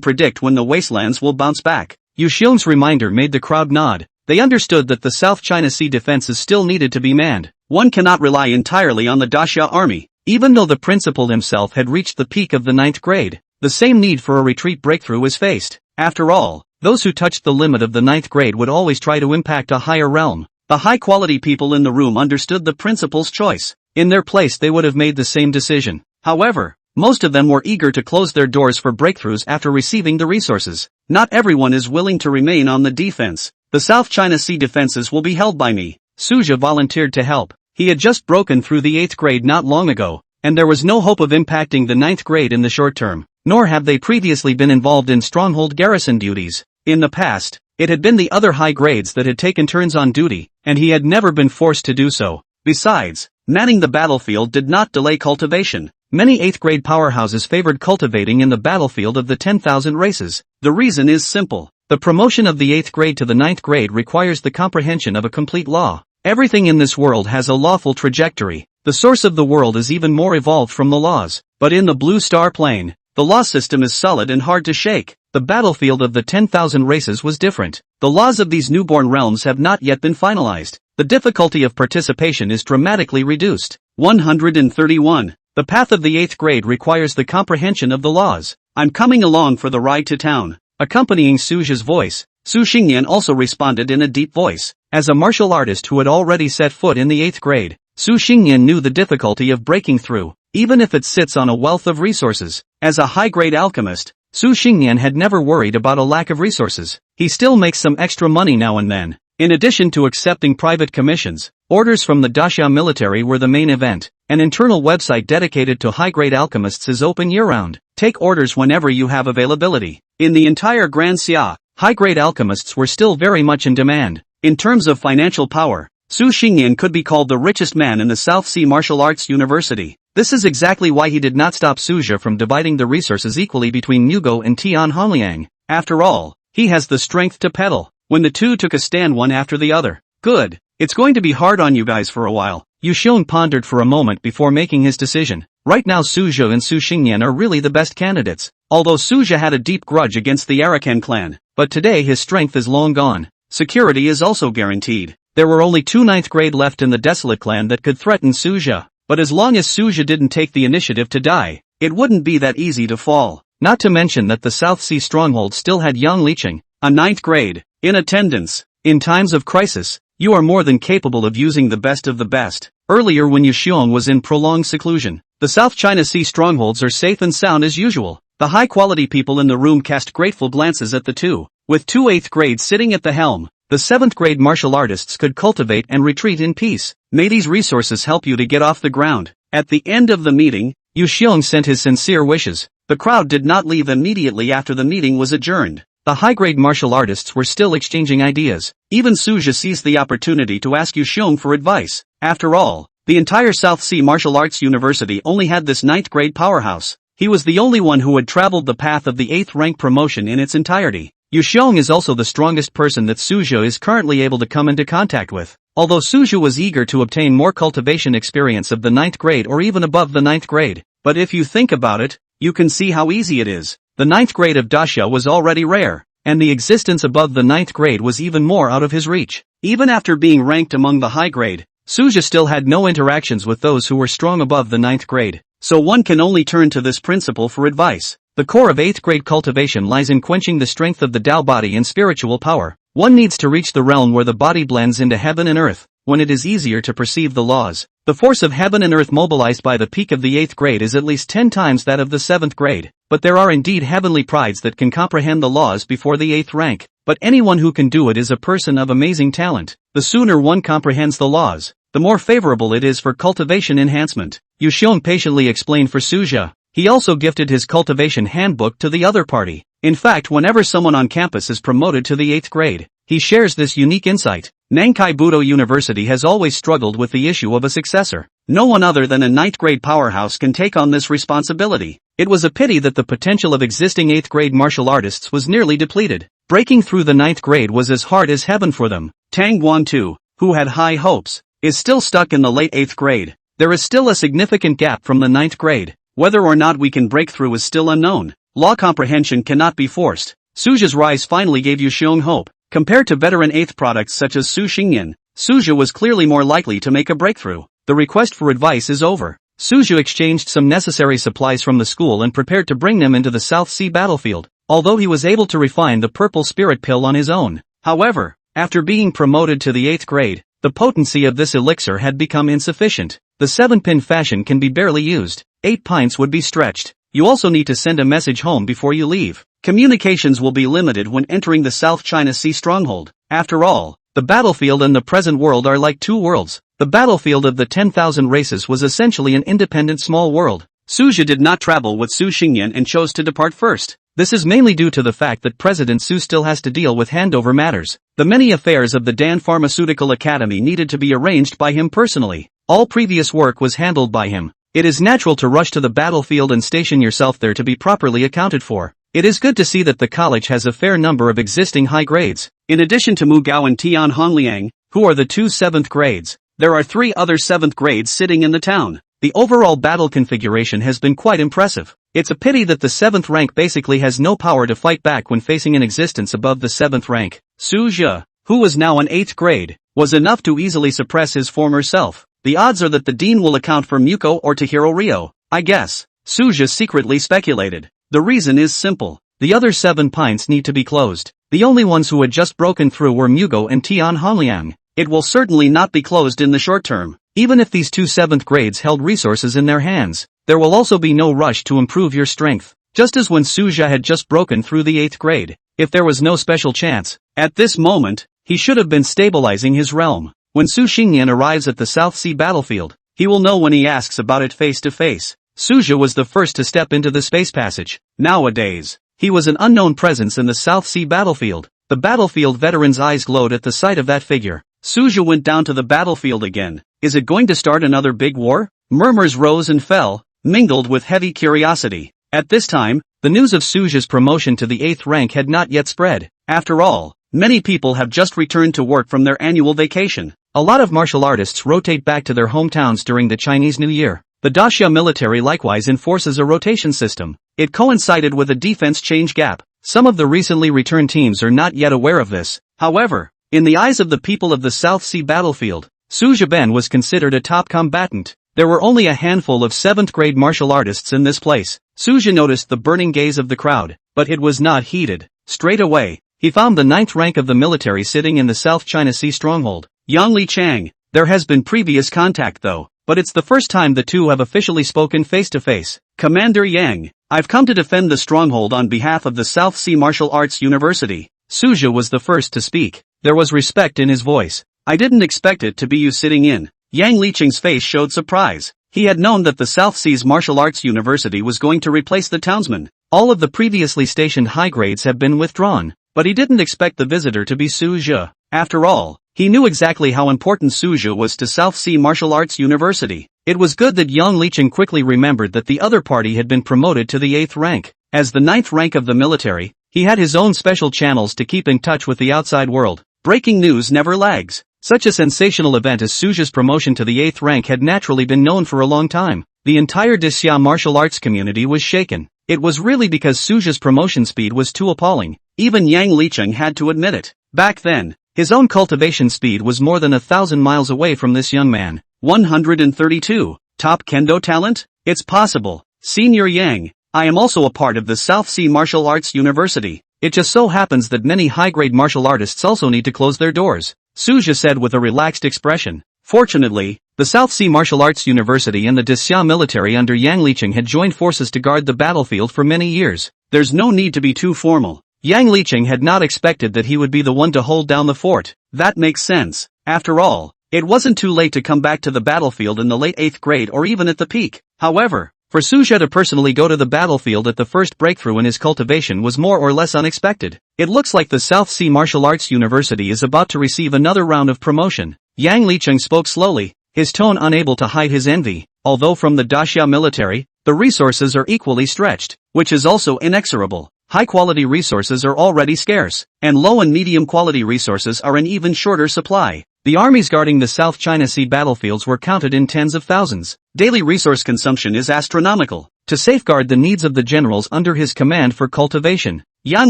predict when the wastelands will bounce back. Yu Xiong's reminder made the crowd nod. They understood that the South China Sea defenses still needed to be manned. One cannot rely entirely on the daxia army. Even though the principal himself had reached the peak of the 9th grade, the same need for a retreat breakthrough is faced. After all, those who touched the limit of the 9th grade would always try to impact a higher realm. The high-quality people in the room understood the principal's choice. In their place they would have made the same decision. However, most of them were eager to close their doors for breakthroughs after receiving the resources. Not everyone is willing to remain on the defense. The South China Sea defenses will be held by me. Suju volunteered to help. He had just broken through the 8th grade not long ago, and there was no hope of impacting the 9th grade in the short term, nor have they previously been involved in stronghold garrison duties. In the past, it had been the other high grades that had taken turns on duty, and he had never been forced to do so. Besides, manning the battlefield did not delay cultivation. Many 8th grade powerhouses favored cultivating in the battlefield of the 10,000 races. The reason is simple. The promotion of the 8th grade to the 9th grade requires the comprehension of a complete law. Everything in this world has a lawful trajectory. The source of the world is even more evolved from the laws. But in the blue star plane, the law system is solid and hard to shake. The battlefield of the 10,000 races was different. The laws of these newborn realms have not yet been finalized. The difficulty of participation is dramatically reduced. 131. The path of the 8th grade requires the comprehension of the laws. I'm coming along for the ride to town. Accompanying Suju's voice, Su Xingyan also responded in a deep voice. As a martial artist who had already set foot in the 8th grade, Su Xingyan knew the difficulty of breaking through, even if it sits on a wealth of resources. As a high-grade alchemist, Su Xingyan had never worried about a lack of resources. He still makes some extra money now and then. In addition to accepting private commissions, orders from the daxia military were the main event. An internal website dedicated to high-grade alchemists is open year-round. Take orders whenever you have availability. In the entire Grand Xia, high-grade alchemists were still very much in demand. In terms of financial power, Su Xingyan could be called the richest man in the South Sea Martial Arts University. This is exactly why he did not stop Suju from dividing the resources equally between Nugo and Tian Hongliang. After all, he has the strength to peddle. When the two took a stand one after the other. Good. It's going to be hard on you guys for a while. Yu Xiong pondered for a moment before making his decision. Right now Suju and Su Xingyan are really the best candidates. Although Suju had a deep grudge against the Arakan clan, but today his strength is long gone. Security is also guaranteed. There were only 2 9th grade left in the Desolate clan that could threaten Suju. But as long as Suju didn't take the initiative to die, it wouldn't be that easy to fall. Not to mention that the South Sea stronghold still had Yang Liqing, a 9th grade, in attendance. In times of crisis, you are more than capable of using the best of the best. Earlier when Yu Xiong was in prolonged seclusion, the South China Sea strongholds are safe and sound as usual. The high-quality people in the room cast grateful glances at the two. With 2 8th grades sitting at the helm, the 7th grade martial artists could cultivate and retreat in peace. May these resources help you to get off the ground. At the end of the meeting, Yu Xiong sent his sincere wishes. The crowd did not leave immediately after the meeting was adjourned. The high-grade martial artists were still exchanging ideas. Even Suja seized the opportunity to ask Yu Xiong for advice. After all, the entire South Sea Martial Arts University only had this 9th grade powerhouse. He was the only one who had traveled the path of the 8th rank promotion in its entirety. Yu Xiong is also the strongest person that Suja is currently able to come into contact with. Although Suja was eager to obtain more cultivation experience of the 9th grade or even above the 9th grade. But if you think about it, you can see how easy it is. The 9th grade of Dasha was already rare, and the existence above the 9th grade was even more out of his reach. Even after being ranked among the high grade, Suja still had no interactions with those who were strong above the 9th grade. So one can only turn to this principle for advice. The core of 8th grade cultivation lies in quenching the strength of the Tao body and spiritual power. One needs to reach the realm where the body blends into heaven and earth, when it is easier to perceive the laws. The force of heaven and earth mobilized by the peak of the 8th grade is at least 10 times that of the 7th grade. But there are indeed heavenly prides that can comprehend the laws before the 8th rank. But anyone who can do it is a person of amazing talent. The sooner one comprehends the laws, the more favorable it is for cultivation enhancement. Yu Xiong patiently explained for Suja. He also gifted his cultivation handbook to the other party. In fact, whenever someone on campus is promoted to the 8th grade, he shares this unique insight. Nankai Budo University has always struggled with the issue of a successor. No one other than a 9th grade powerhouse can take on this responsibility. It was a pity that the potential of existing 8th grade martial artists was nearly depleted. Breaking through the 9th grade was as hard as heaven for them. Tang Guan too, who had high hopes, is still stuck in the late 8th grade. There is still a significant gap from the 9th grade. Whether or not we can break through is still unknown. Law comprehension cannot be forced. Suja's rise finally gave Yu Xiong hope. Compared to veteran 8th products such as Su Xingyan, Suja was clearly more likely to make a breakthrough. The request for advice is over. Suja exchanged some necessary supplies from the school and prepared to bring them into the South Sea battlefield, although he was able to refine the purple spirit pill on his own. However, after being promoted to the 8th grade, the potency of this elixir had become insufficient. The 7-pin fashion can be barely used. 8 pints would be stretched. You also need to send a message home before you leave. Communications will be limited when entering the South China Sea stronghold. After all, the battlefield and the present world are like two worlds. The battlefield of the 10,000 races was essentially an independent small world. Suja did not travel with Su Xingyan and chose to depart first. This is mainly due to the fact that President Su still has to deal with handover matters. The many affairs of the Dan Pharmaceutical Academy needed to be arranged by him personally. All previous work was handled by him. It is natural to rush to the battlefield and station yourself there to be properly accounted for. It is good to see that the college has a fair number of existing high grades. In addition to Mu Gao and Tian Hongliang, who are the two 7th grades, there are 3 other 7th grades sitting in the town. The overall battle configuration has been quite impressive. It's a pity that the 7th rank basically has no power to fight back when facing an existence above the 7th rank. Suja, who was now in 8th grade, was enough to easily suppress his former self. The odds are that the dean will account for Muko or Tahiro Ryo, I guess. Suja secretly speculated. The reason is simple. The other 7 pints need to be closed. The only ones who had just broken through were Mugo and Tian Hongliang. It will certainly not be closed in the short term. Even if these two 7th grades held resources in their hands, there will also be no rush to improve your strength. Just as when Suja had just broken through the 8th grade, if there was no special chance, at this moment, he should have been stabilizing his realm. When Su Xingyan arrives at the South Sea battlefield, he will know when he asks about it face to face. Suja was the first to step into the space passage. Nowadays, he was an unknown presence in the South Sea battlefield. The battlefield veteran's eyes glowed at the sight of that figure. Suja went down to the battlefield again. Is it going to start another big war? Murmurs rose and fell, mingled with heavy curiosity. At this time, the news of Suja's promotion to the 8th rank had not yet spread. After all, many people have just returned to work from their annual vacation. A lot of martial artists rotate back to their hometowns during the Chinese New Year. The Daxia military likewise enforces a rotation system. It coincided with a defense change gap. Some of the recently returned teams are not yet aware of this. However, in the eyes of the people of the South Sea battlefield, Suja Ben was considered a top combatant. There were only a handful of 7th grade martial artists in this place. Suja noticed the burning gaze of the crowd, but it was not heated. Straight away, he found the 9th rank of the military sitting in the South China Sea stronghold. Yang Li Chang. There has been previous contact though, but it's the first time the two have officially spoken face to face. Commander Yang, I've come to defend the stronghold on behalf of the South Sea Martial Arts University. Suja was the first to speak. There was respect in his voice. I didn't expect it to be you sitting in. Yang Licheng's face showed surprise. He had known that the South Seas Martial Arts University was going to replace the townsman. All of the previously stationed high grades have been withdrawn, but he didn't expect the visitor to be Su Zhe. After all, he knew exactly how important Su Zhe was to South Sea Martial Arts University. It was good that Yang Licheng quickly remembered that the other party had been promoted to the 8th rank. As the 9th rank of the military, he had his own special channels to keep in touch with the outside world. Breaking news never lags. Such a sensational event as Su Zhe's promotion to the 8th rank had naturally been known for a long time. The entire Dixia martial arts community was shaken. It was really because Su Zhe's promotion speed was too appalling. Even Yang Licheng had to admit it. Back then, his own cultivation speed was more than 1,000 miles away from this young man. 132. Top kendo talent? It's possible. Senior Yang, I am also a part of the South Sea Martial Arts University. It just so happens that many high-grade martial artists also need to close their doors, Su Zhe said with a relaxed expression. Fortunately, the South Sea Martial Arts University and the Dixia military under Yang Licheng had joined forces to guard the battlefield for many years. There's no need to be too formal. Yang Licheng had not expected that he would be the one to hold down the fort. That makes sense. After all, it wasn't too late to come back to the battlefield in the late 8th grade or even at the peak. However, for Su Zhe to personally go to the battlefield at the first breakthrough in his cultivation was more or less unexpected. It looks like the South Sea Martial Arts University is about to receive another round of promotion. Yang Licheng spoke slowly, his tone unable to hide his envy. Although from the Daxia military, the resources are equally stretched, which is also inexorable. High-quality resources are already scarce, and low and medium-quality resources are in even shorter supply. The armies guarding the South China Sea battlefields were counted in tens of thousands. Daily resource consumption is astronomical. To safeguard the needs of the generals under his command for cultivation, Yang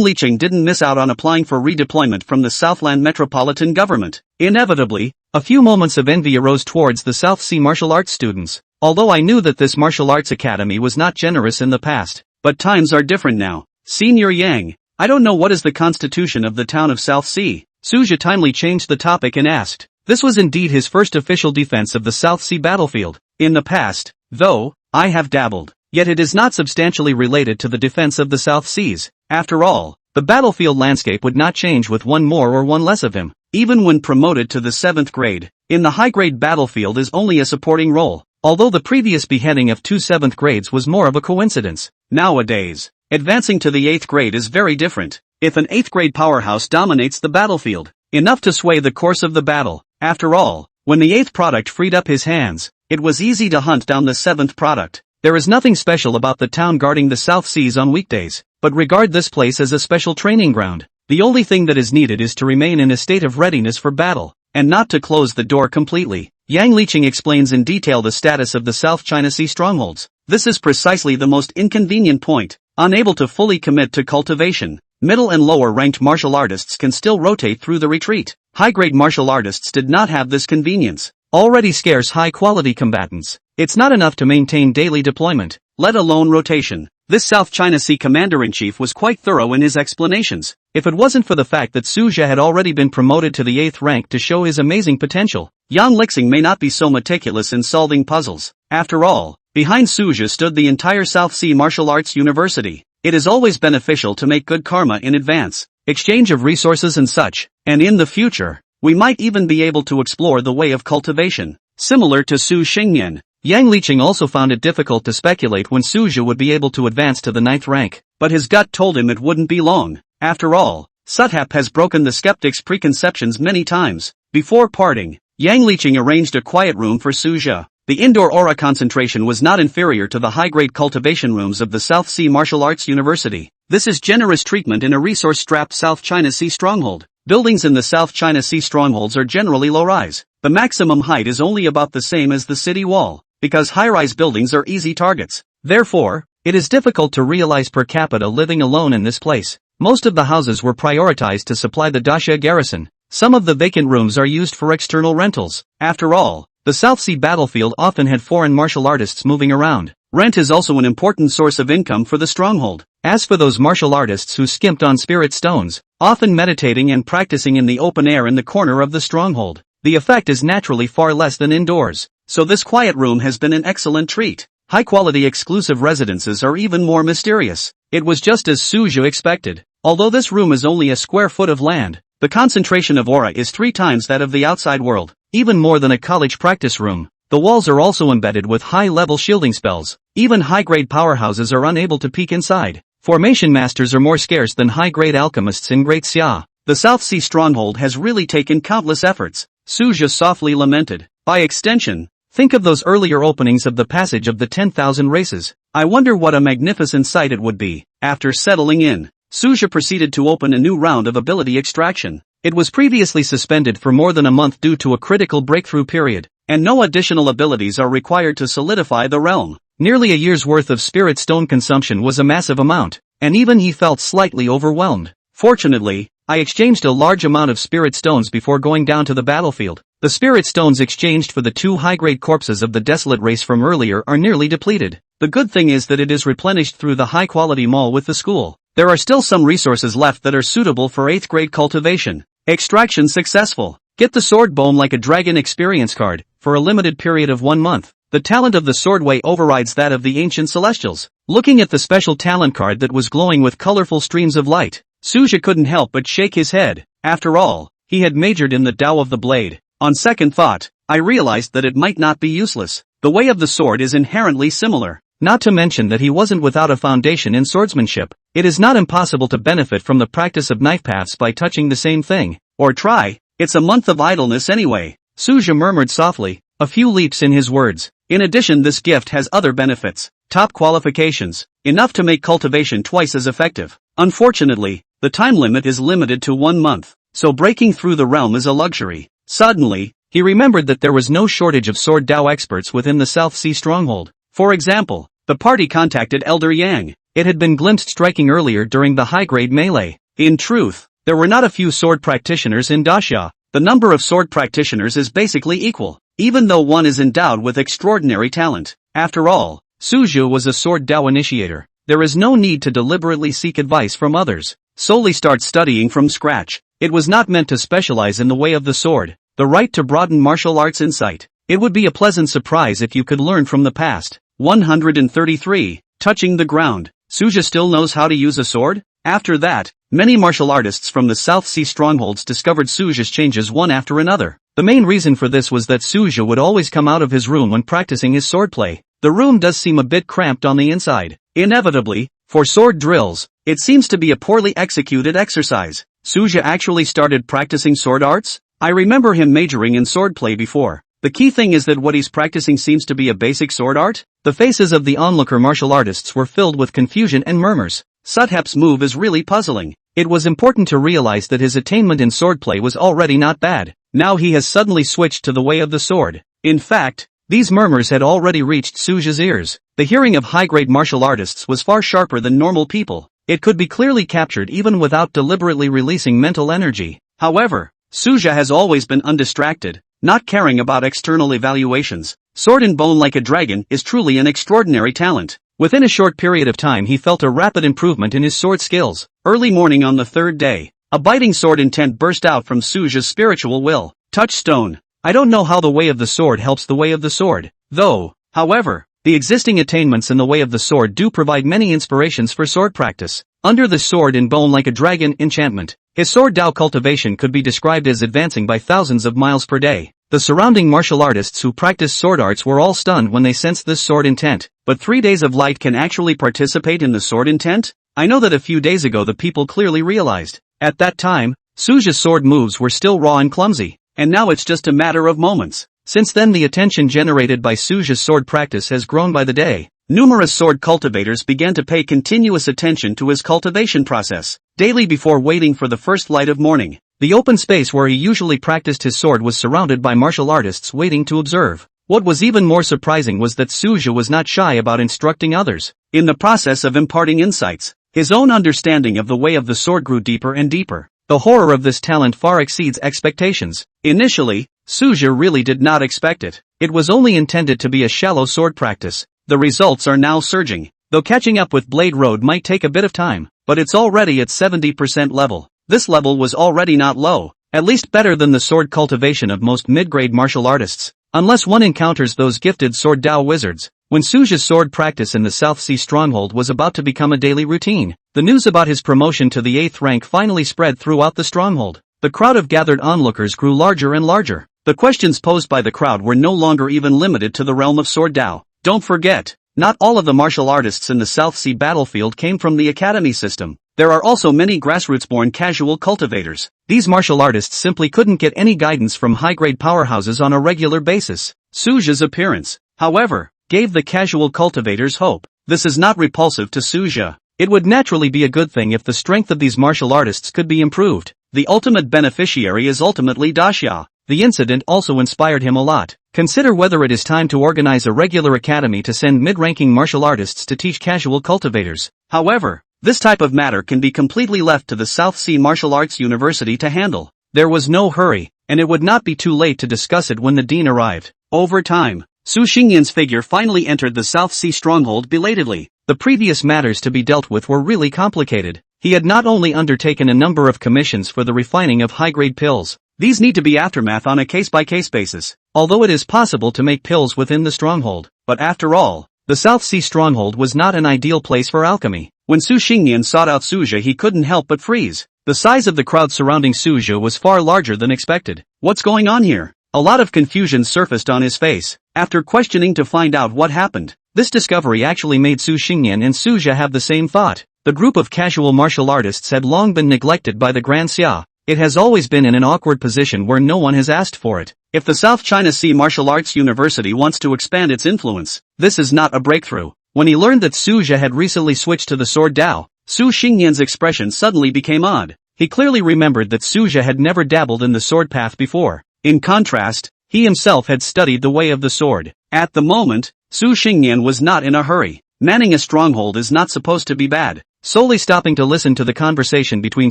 Licheng didn't miss out on applying for redeployment from the Southland Metropolitan Government. Inevitably, a few moments of envy arose towards the South Sea martial arts students. Although I knew that this martial arts academy was not generous in the past, but times are different now. Senior Yang, I don't know what is the constitution of the town of South Sea. Su Zhe timely changed the topic and asked. This was indeed his first official defense of the South Sea battlefield. In the past, though, I have dabbled. Yet it is not substantially related to the defense of the South Seas. After all, the battlefield landscape would not change with one more or one less of him. Even when promoted to the 7th grade, in the high-grade battlefield is only a supporting role. Although the previous beheading of 2 7th grades was more of a coincidence. Nowadays, advancing to the 8th grade is very different. If an 8th grade powerhouse dominates the battlefield, enough to sway the course of the battle. After all, when the 8th product freed up his hands, it was easy to hunt down the 7th product. There is nothing special about the town guarding the South Seas on weekdays, but regard this place as a special training ground. The only thing that is needed is to remain in a state of readiness for battle, and not to close the door completely. Yang Licheng explains in detail the status of the South China Sea strongholds. This is precisely the most inconvenient point. Unable to fully commit to cultivation, middle and lower ranked martial artists can still rotate through the retreat. High-grade martial artists did not have this convenience. Already scarce high-quality combatants. It's not enough to maintain daily deployment, let alone rotation. This South China Sea commander-in-chief was quite thorough in his explanations. If it wasn't for the fact that Su Zhe had already been promoted to the 8th rank to show his amazing potential, Yang Licheng may not be so meticulous in solving puzzles. After all, behind Su Zhe stood the entire South Sea Martial Arts University. It is always beneficial to make good karma in advance, exchange of resources and such, and in the future, we might even be able to explore the way of cultivation. Similar to Su Xingyan, Yang Licheng also found it difficult to speculate when Su Zhe would be able to advance to the 9th rank, but his gut told him it wouldn't be long. After all, Suthap has broken the skeptic's preconceptions many times. Before parting, Yang Licheng arranged a quiet room for Su Zhe. The indoor aura concentration was not inferior to the high-grade cultivation rooms of the South Sea Martial Arts University. This is generous treatment in a resource-strapped South China Sea stronghold. Buildings in the South China Sea strongholds are generally low-rise. The maximum height is only about the same as the city wall, because high-rise buildings are easy targets. Therefore, it is difficult to realize per capita living alone in this place. Most of the houses were prioritized to supply the Daxia garrison. Some of the vacant rooms are used for external rentals. After all, the South Sea battlefield often had foreign martial artists moving around. Rent is also an important source of income for the stronghold. As for those martial artists who skimped on spirit stones, often meditating and practicing in the open air in the corner of the stronghold, the effect is naturally far less than indoors. So this quiet room has been an excellent treat. High-quality exclusive residences are even more mysterious. It was just as Su Zhe expected. Although this room is only a square foot of land, the concentration of aura is 3 times that of the outside world, even more than a college practice room. The walls are also embedded with high-level shielding spells. Even high-grade powerhouses are unable to peek inside. Formation masters are more scarce than high-grade alchemists in Great Xia. The South Sea stronghold has really taken countless efforts, Suja softly lamented. By extension, think of those earlier openings of the passage of the 10,000 races. I wonder what a magnificent sight it would be. After settling in, Suja proceeded to open a new round of ability extraction. It was previously suspended for more than a month due to a critical breakthrough period, and no additional abilities are required to solidify the realm. Nearly a year's worth of spirit stone consumption was a massive amount, and even he felt slightly overwhelmed. Fortunately, I exchanged a large amount of spirit stones before going down to the battlefield. The spirit stones exchanged for the 2 high-grade corpses of the desolate race from earlier are nearly depleted. The good thing is that it is replenished through the high-quality mall with the school. There are still some resources left that are suitable for 8th grade cultivation. Extraction successful. Get the sword bone like a dragon experience card, for a limited period of 1 month. The talent of the swordway overrides that of the ancient celestials. Looking at the special talent card that was glowing with colorful streams of light, Suja couldn't help but shake his head. After all, he had majored in the Tao of the blade. On second thought, I realized that it might not be useless. The way of the sword is inherently similar. Not to mention that he wasn't without a foundation in swordsmanship. It is not impossible to benefit from the practice of knife paths by touching the same thing. Or try. It's a month of idleness anyway. Suja murmured softly, a few leaps in his words. In addition, this gift has other benefits. Top qualifications. Enough to make cultivation twice as effective. Unfortunately, the time limit is limited to 1 month, so breaking through the realm is a luxury. Suddenly, he remembered that there was no shortage of sword Dao experts within the South Sea stronghold. For example, the party contacted Elder Yang. It had been glimpsed striking earlier during the high-grade melee. In truth, there were not a few sword practitioners in Daxia. The number of sword practitioners is basically equal, even though one is endowed with extraordinary talent. After all, Suju was a sword Dao initiator. There is no need to deliberately seek advice from others. Solely start studying from scratch. It was not meant to specialize in the way of the sword. The right to broaden martial arts insight. It would be a pleasant surprise if you could learn from the past. 133. Touching the ground. Suja still knows how to use a sword? After that, many martial artists from the South Sea strongholds discovered Suja's changes one after another. The main reason for this was that Suja would always come out of his room when practicing his swordplay. The room does seem a bit cramped on the inside. Inevitably, for sword drills, it seems to be a poorly executed exercise. Suja actually started practicing sword arts? I remember him majoring in swordplay before. The key thing is that what he's practicing seems to be a basic sword art? The faces of the onlooker martial artists were filled with confusion and murmurs. Suthep's move is really puzzling. It was important to realize that his attainment in swordplay was already not bad. Now he has suddenly switched to the way of the sword. In fact, these murmurs had already reached Suja's ears. The hearing of high-grade martial artists was far sharper than normal people. It could be clearly captured even without deliberately releasing mental energy. However, Suja has always been undistracted, not caring about external evaluations. Sword and bone like a dragon is truly an extraordinary talent. Within a short period of time he felt a rapid improvement in his sword skills. Early morning on the 3rd day, a biting sword intent burst out from Suja's spiritual will. Touchstone. I don't know how the way of the sword helps the way of the sword, though. However, the existing attainments in the way of the sword do provide many inspirations for sword practice. Under the sword and bone like a dragon enchantment, his sword Dao cultivation could be described as advancing by thousands of miles per day. The surrounding martial artists who practice sword arts were all stunned when they sensed this sword intent. But 3 days of light can actually participate in the sword intent? I know that a few days ago the people clearly realized. At that time, Suja's sword moves were still raw and clumsy, and now it's just a matter of moments. Since then the attention generated by Suja's sword practice has grown by the day. Numerous sword cultivators began to pay continuous attention to his cultivation process, daily before waiting for the first light of morning. The open space where he usually practiced his sword was surrounded by martial artists waiting to observe. What was even more surprising was that Suja was not shy about instructing others. In the process of imparting insights, his own understanding of the way of the sword grew deeper and deeper. The horror of this talent far exceeds expectations. Initially, Suja really did not expect it. It was only intended to be a shallow sword practice. The results are now surging. Though catching up with Blade Road might take a bit of time, but it's already at 70% level. This level was already not low, at least better than the sword cultivation of most mid-grade martial artists, unless one encounters those gifted sword Dao wizards. When Suja's sword practice in the South Sea stronghold was about to become a daily routine, the news about his promotion to the 8th rank finally spread throughout the stronghold. The crowd of gathered onlookers grew larger and larger. The questions posed by the crowd were no longer even limited to the realm of sword Dao. Don't forget, not all of the martial artists in the South Sea battlefield came from the academy system. There are also many grassroots-born casual cultivators. These martial artists simply couldn't get any guidance from high-grade powerhouses on a regular basis. Suja's appearance, however, gave the casual cultivators hope. This is not repulsive to Suja. It would naturally be a good thing if the strength of these martial artists could be improved. The ultimate beneficiary is ultimately Daxia. The incident also inspired him a lot. Consider whether it is time to organize a regular academy to send mid-ranking martial artists to teach casual cultivators. However, this type of matter can be completely left to the South Sea Martial Arts University to handle. There was no hurry, and it would not be too late to discuss it when the dean arrived. Over time, Su Xingyan's figure finally entered the South Sea stronghold belatedly. The previous matters to be dealt with were really complicated. He had not only undertaken a number of commissions for the refining of high-grade pills. These need to be aftermath on a case-by-case basis, although it is possible to make pills within the stronghold. But after all, the South Sea stronghold was not an ideal place for alchemy. When Su Xingyan sought out Suja, he couldn't help but freeze. The size of the crowd surrounding Suja was far larger than expected. What's going on here? A lot of confusion surfaced on his face. After questioning to find out what happened, this discovery actually made Su Xingyan and Suja have the same thought. The group of casual martial artists had long been neglected by the Grand Xia. It has always been in an awkward position where no one has asked for it. If the South China Sea Martial Arts University wants to expand its influence, this is not a breakthrough. When he learned that Suja had recently switched to the sword Dao, Su Xingyan's expression suddenly became odd. He clearly remembered that Suja had never dabbled in the sword path before. In contrast, he himself had studied the way of the sword. At the moment, Su Xingyan was not in a hurry. Manning a stronghold is not supposed to be bad. Solely stopping to listen to the conversation between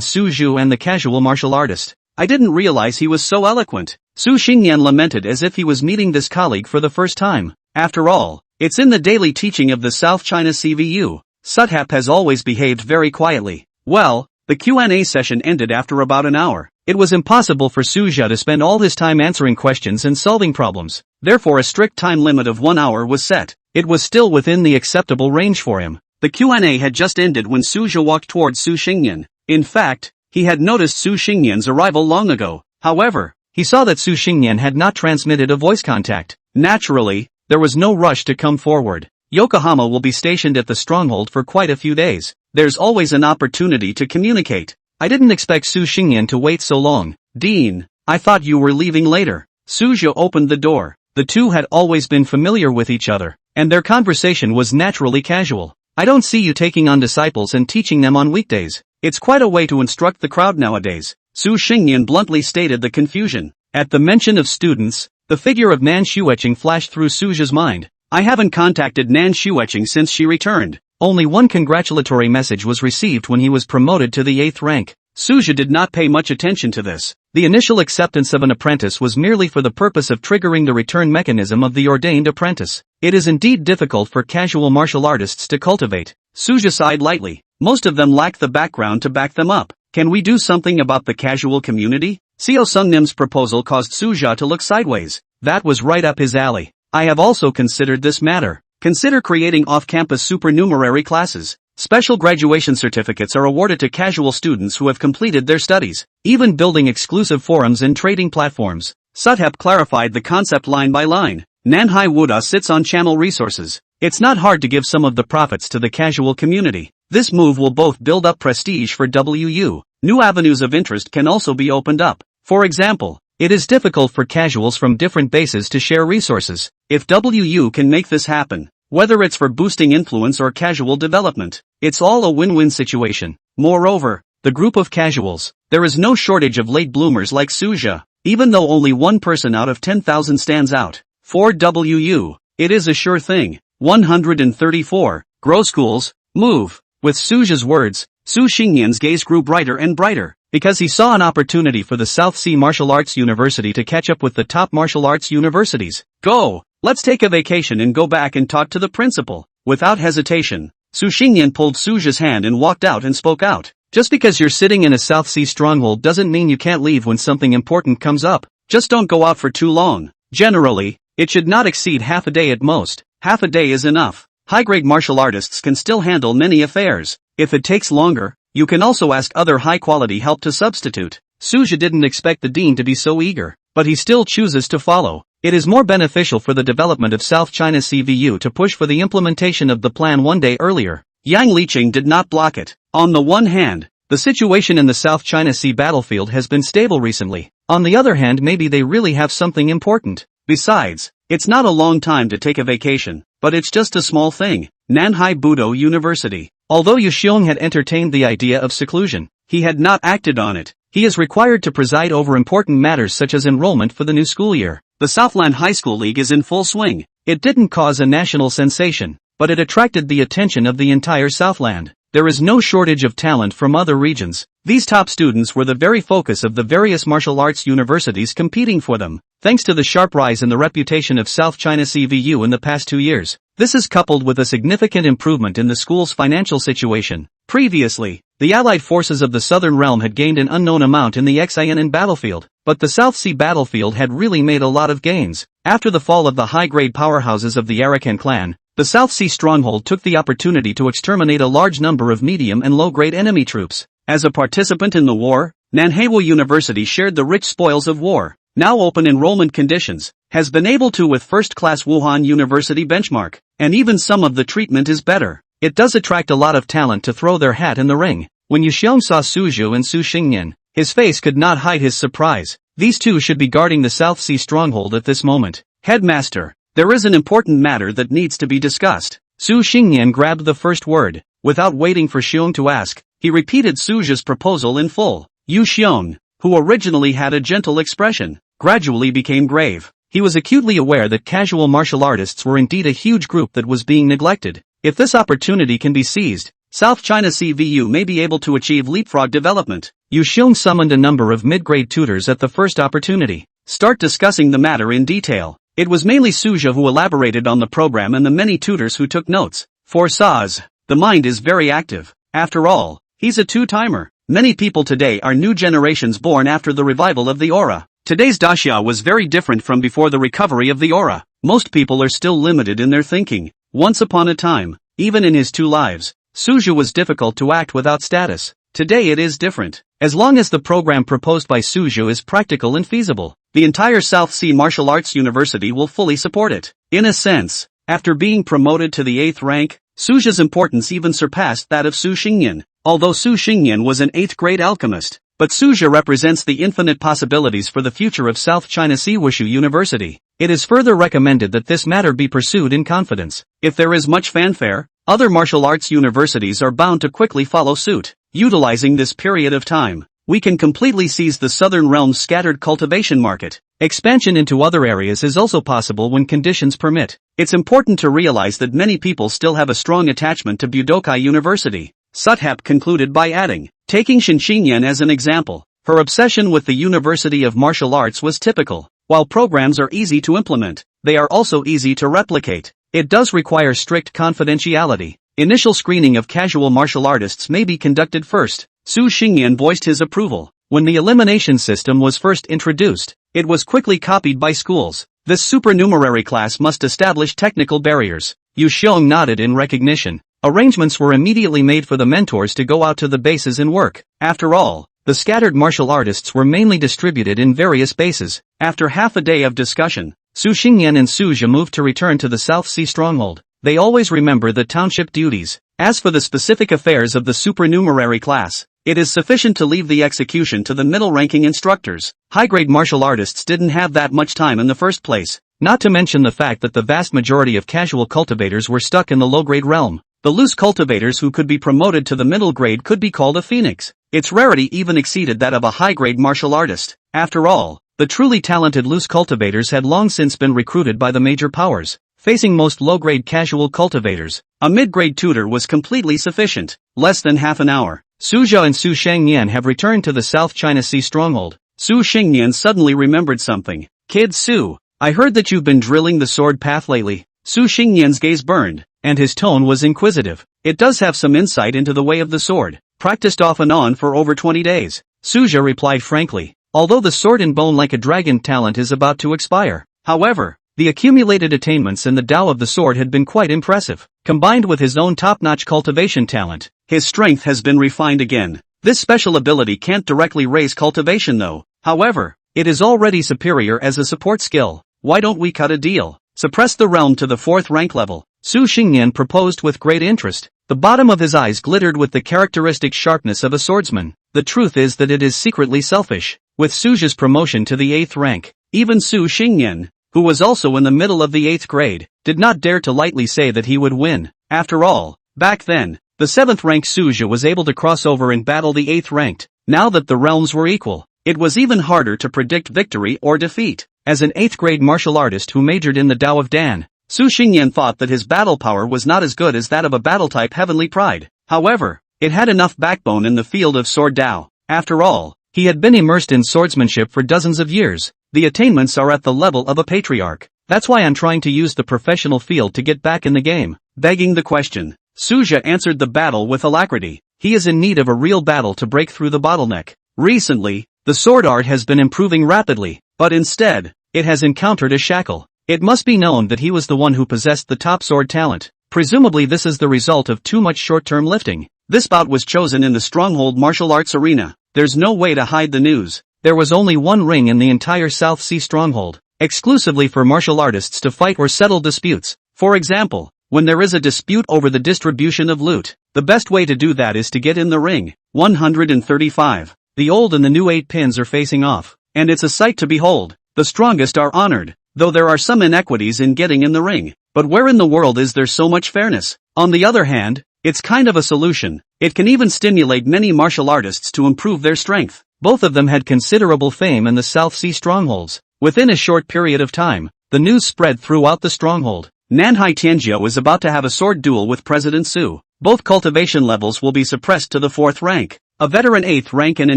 Su Zhu and the casual martial artist. I didn't realize he was so eloquent. Su Xingyan lamented as if he was meeting this colleague for the first time. After all, it's in the daily teaching of the South China CVU. Suthap has always behaved very quietly. Well, the Q&A session ended after about an hour. It was impossible for Suja to spend all his time answering questions and solving problems. Therefore a strict time limit of 1 hour was set. It was still within the acceptable range for him. The Q&A had just ended when Suja walked towards Su Xingyan. In fact, he had noticed Su Xingyan's arrival long ago. However, he saw that Su Xingyan had not transmitted a voice contact. Naturally, there was no rush to come forward. Yokohama will be stationed at the stronghold for quite a few days. There's always an opportunity to communicate. I didn't expect Su Xingyan to wait so long. Dean, I thought you were leaving later. Suja opened the door. The two had always been familiar with each other, and their conversation was naturally casual. I don't see you taking on disciples and teaching them on weekdays. It's quite a way to instruct the crowd nowadays. Su Xingyan bluntly stated the confusion. At the mention of students, the figure of Nan Shueching flashed through Suja's mind. I haven't contacted Nan Shueching since she returned. Only one congratulatory message was received when he was promoted to the 8th rank. Suja did not pay much attention to this. The initial acceptance of an apprentice was merely for the purpose of triggering the return mechanism of the ordained apprentice. It is indeed difficult for casual martial artists to cultivate. Suja sighed lightly. Most of them lack the background to back them up. Can we do something about the casual community? Seo Sungnim's proposal caused Suja to look sideways. That was right up his alley. I have also considered this matter. Consider creating off-campus supernumerary classes. Special graduation certificates are awarded to casual students who have completed their studies. Even building exclusive forums and trading platforms. Suthep clarified the concept line by line. Nanhai Wuda sits on channel resources. It's not hard to give some of the profits to the casual community. This move will both build up prestige for WU. New avenues of interest can also be opened up. For example, it is difficult for casuals from different bases to share resources. If WU can make this happen, whether it's for boosting influence or casual development, it's all a win-win situation. Moreover, the group of casuals, there is no shortage of late bloomers like Suja, even though only one person out of 10,000 stands out. For WU, it is a sure thing. 134. Grow schools, move. With Suja's words, Su Xingyan's gaze grew brighter and brighter, because he saw an opportunity for the South Sea Martial Arts University to catch up with the top martial arts universities. Go! Let's take a vacation and go back and talk to the principal. Without hesitation, Su Xingyan pulled Suja's hand and walked out and spoke out. Just because you're sitting in a South Sea stronghold doesn't mean you can't leave when something important comes up. Just don't go out for too long. Generally, it should not exceed half a day at most. Half a day is enough. High-grade martial artists can still handle many affairs. If it takes longer, you can also ask other high-quality help to substitute. Suja didn't expect the dean to be so eager, but he still chooses to follow. It is more beneficial for the development of South China CVU to push for the implementation of the plan one day earlier. Yang Liqing did not block it. On the one hand, the situation in the South China Sea battlefield has been stable recently. On the other hand, maybe they really have something important. Besides, it's not a long time to take a vacation, but it's just a small thing. Nanhai Budo University. Although Yu Xiong had entertained the idea of seclusion, he had not acted on it. He is required to preside over important matters such as enrollment for the new school year. The Southland High School League is in full swing. It didn't cause a national sensation, but it attracted the attention of the entire Southland. There is no shortage of talent from other regions. These top students were the very focus of the various martial arts universities competing for them. Thanks to the sharp rise in the reputation of South China CVU in the past 2 years, this is coupled with a significant improvement in the school's financial situation. Previously, the Allied forces of the Southern Realm had gained an unknown amount in the Xian'an battlefield, but the South Sea battlefield had really made a lot of gains. After the fall of the high-grade powerhouses of the Arakan clan, the South Sea stronghold took the opportunity to exterminate a large number of medium and low-grade enemy troops. As a participant in the war, Nanhai University shared the rich spoils of war. Now open enrollment conditions, has been able to with first-class Wuhan University benchmark, and even some of the treatment is better. It does attract a lot of talent to throw their hat in the ring. When Yu Xiong saw Su Zhu and Su Xingyan, his face could not hide his surprise. These two should be guarding the South Sea stronghold at this moment. Headmaster, there is an important matter that needs to be discussed. Su Xingyan grabbed the first word. Without waiting for Xiong to ask, he repeated Su Zhu's proposal in full. Yu Xiong, who originally had a gentle expression, gradually became grave. He was acutely aware that casual martial artists were indeed a huge group that was being neglected. If this opportunity can be seized, South China CVU may be able to achieve leapfrog development. Yu Xiong summoned a number of mid-grade tutors at the first opportunity. Start discussing the matter in detail. It was mainly Su Zhu who elaborated on the program and the many tutors who took notes. For Saz, the mind is very active. After all, he's a two-timer. Many people today are new generations born after the revival of the aura. Today's daxia was very different from before the recovery of the aura. Most people are still limited in their thinking. Once upon a time, even in his 2 lives, Su Zhu was difficult to act without status. Today it is different. As long as the program proposed by Su Zhu is practical and feasible, the entire South Sea Martial Arts University will fully support it. In a sense, after being promoted to the 8th rank, Su Zhu's importance even surpassed that of Su Xingyan. Although Su Xingyan was an 8th grade alchemist, but Su Zhu represents the infinite possibilities for the future of South China Sea Wushu University. It is further recommended that this matter be pursued in confidence. If there is much fanfare, other martial arts universities are bound to quickly follow suit. Utilizing this period of time, we can completely seize the Southern Realm's scattered cultivation market. Expansion into other areas is also possible when conditions permit. It's important to realize that many people still have a strong attachment to Budokai University. Suthap concluded by adding, taking Shen Xingyan as an example, her obsession with the University of Martial Arts was typical. While programs are easy to implement, they are also easy to replicate. It does require strict confidentiality. Initial screening of casual martial artists may be conducted first. Su Xingyan voiced his approval. When the elimination system was first introduced, it was quickly copied by schools. This supernumerary class must establish technical barriers. Yu Xiong nodded in recognition. Arrangements were immediately made for the mentors to go out to the bases and work. After all, the scattered martial artists were mainly distributed in various bases. After half a day of discussion, Su Xingyan and Su Zhu moved to return to the South Sea stronghold. They always remember the township duties. As for the specific affairs of the supernumerary class, it is sufficient to leave the execution to the middle-ranking instructors. High-grade martial artists didn't have that much time in the first place, not to mention the fact that the vast majority of casual cultivators were stuck in the low-grade realm. The loose cultivators who could be promoted to the middle grade could be called a phoenix. Its rarity even exceeded that of a high-grade martial artist. After all, the truly talented loose cultivators had long since been recruited by the major powers. Facing most low-grade casual cultivators, a mid-grade tutor was completely sufficient. Less than half an hour, Su Zhu and Su Shengyan have returned to the South China Sea stronghold. Su Shengyan suddenly remembered something. Kid Su, I heard that you've been drilling the sword path lately. Su Xingyan's gaze burned, and his tone was inquisitive. It does have some insight into the way of the sword. Practiced off and on for over 20 days. Su Zhu replied frankly. Although the sword and bone like a dragon talent is about to expire. However, the accumulated attainments in the Tao of the sword had been quite impressive. Combined with his own top-notch cultivation talent, his strength has been refined again. This special ability can't directly raise cultivation though. However, It is already superior as a support skill. Why don't we cut a deal? Suppress the realm to the 4th rank level. Su Xingnian proposed with great interest. The bottom of his eyes glittered with the characteristic sharpness of a swordsman. The truth is that it is secretly selfish. With Suja's promotion to the 8th rank, even Su Xingnian, who was also in the middle of the 8th grade, did not dare to lightly say that he would win. After all, back then, the 7th rank Suja was able to cross over and battle the 8th ranked. Now that the realms were equal, it was even harder to predict victory or defeat. As an 8th grade martial artist who majored in the Tao of Dan, Su Xingnian thought that his battle power was not as good as that of a battle-type Heavenly Pride. However, it had enough backbone in the field of sword Tao. After all, he had been immersed in swordsmanship for dozens of years. The attainments are at the level of a patriarch. That's why I'm trying to use the professional field to get back in the game. Begging the question, Suja answered the battle with alacrity. He is in need of a real battle to break through the bottleneck. Recently, the sword art has been improving rapidly, but instead, it has encountered a shackle. It must be known that he was the one who possessed the top sword talent. Presumably this is the result of too much short-term lifting. This bout was chosen in the Stronghold martial arts arena. There's no way to hide the news. There was only one ring in the entire South Sea Stronghold, exclusively for martial artists to fight or settle disputes. For example, when there is a dispute over the distribution of loot, the best way to do that is to get in the ring. 135. The old and the new 8 pins are facing off, and it's a sight to behold. The strongest are honored, though there are some inequities in getting in the ring. But where in the world is there so much fairness? On the other hand, it's kind of a solution. It can even stimulate many martial artists to improve their strength. Both of them had considerable fame in the South Sea strongholds. Within a short period of time, the news spread throughout the stronghold. Nanhai Tianjiao is about to have a sword duel with President Su. Both cultivation levels will be suppressed to the 4th rank. A veteran 8th rank and a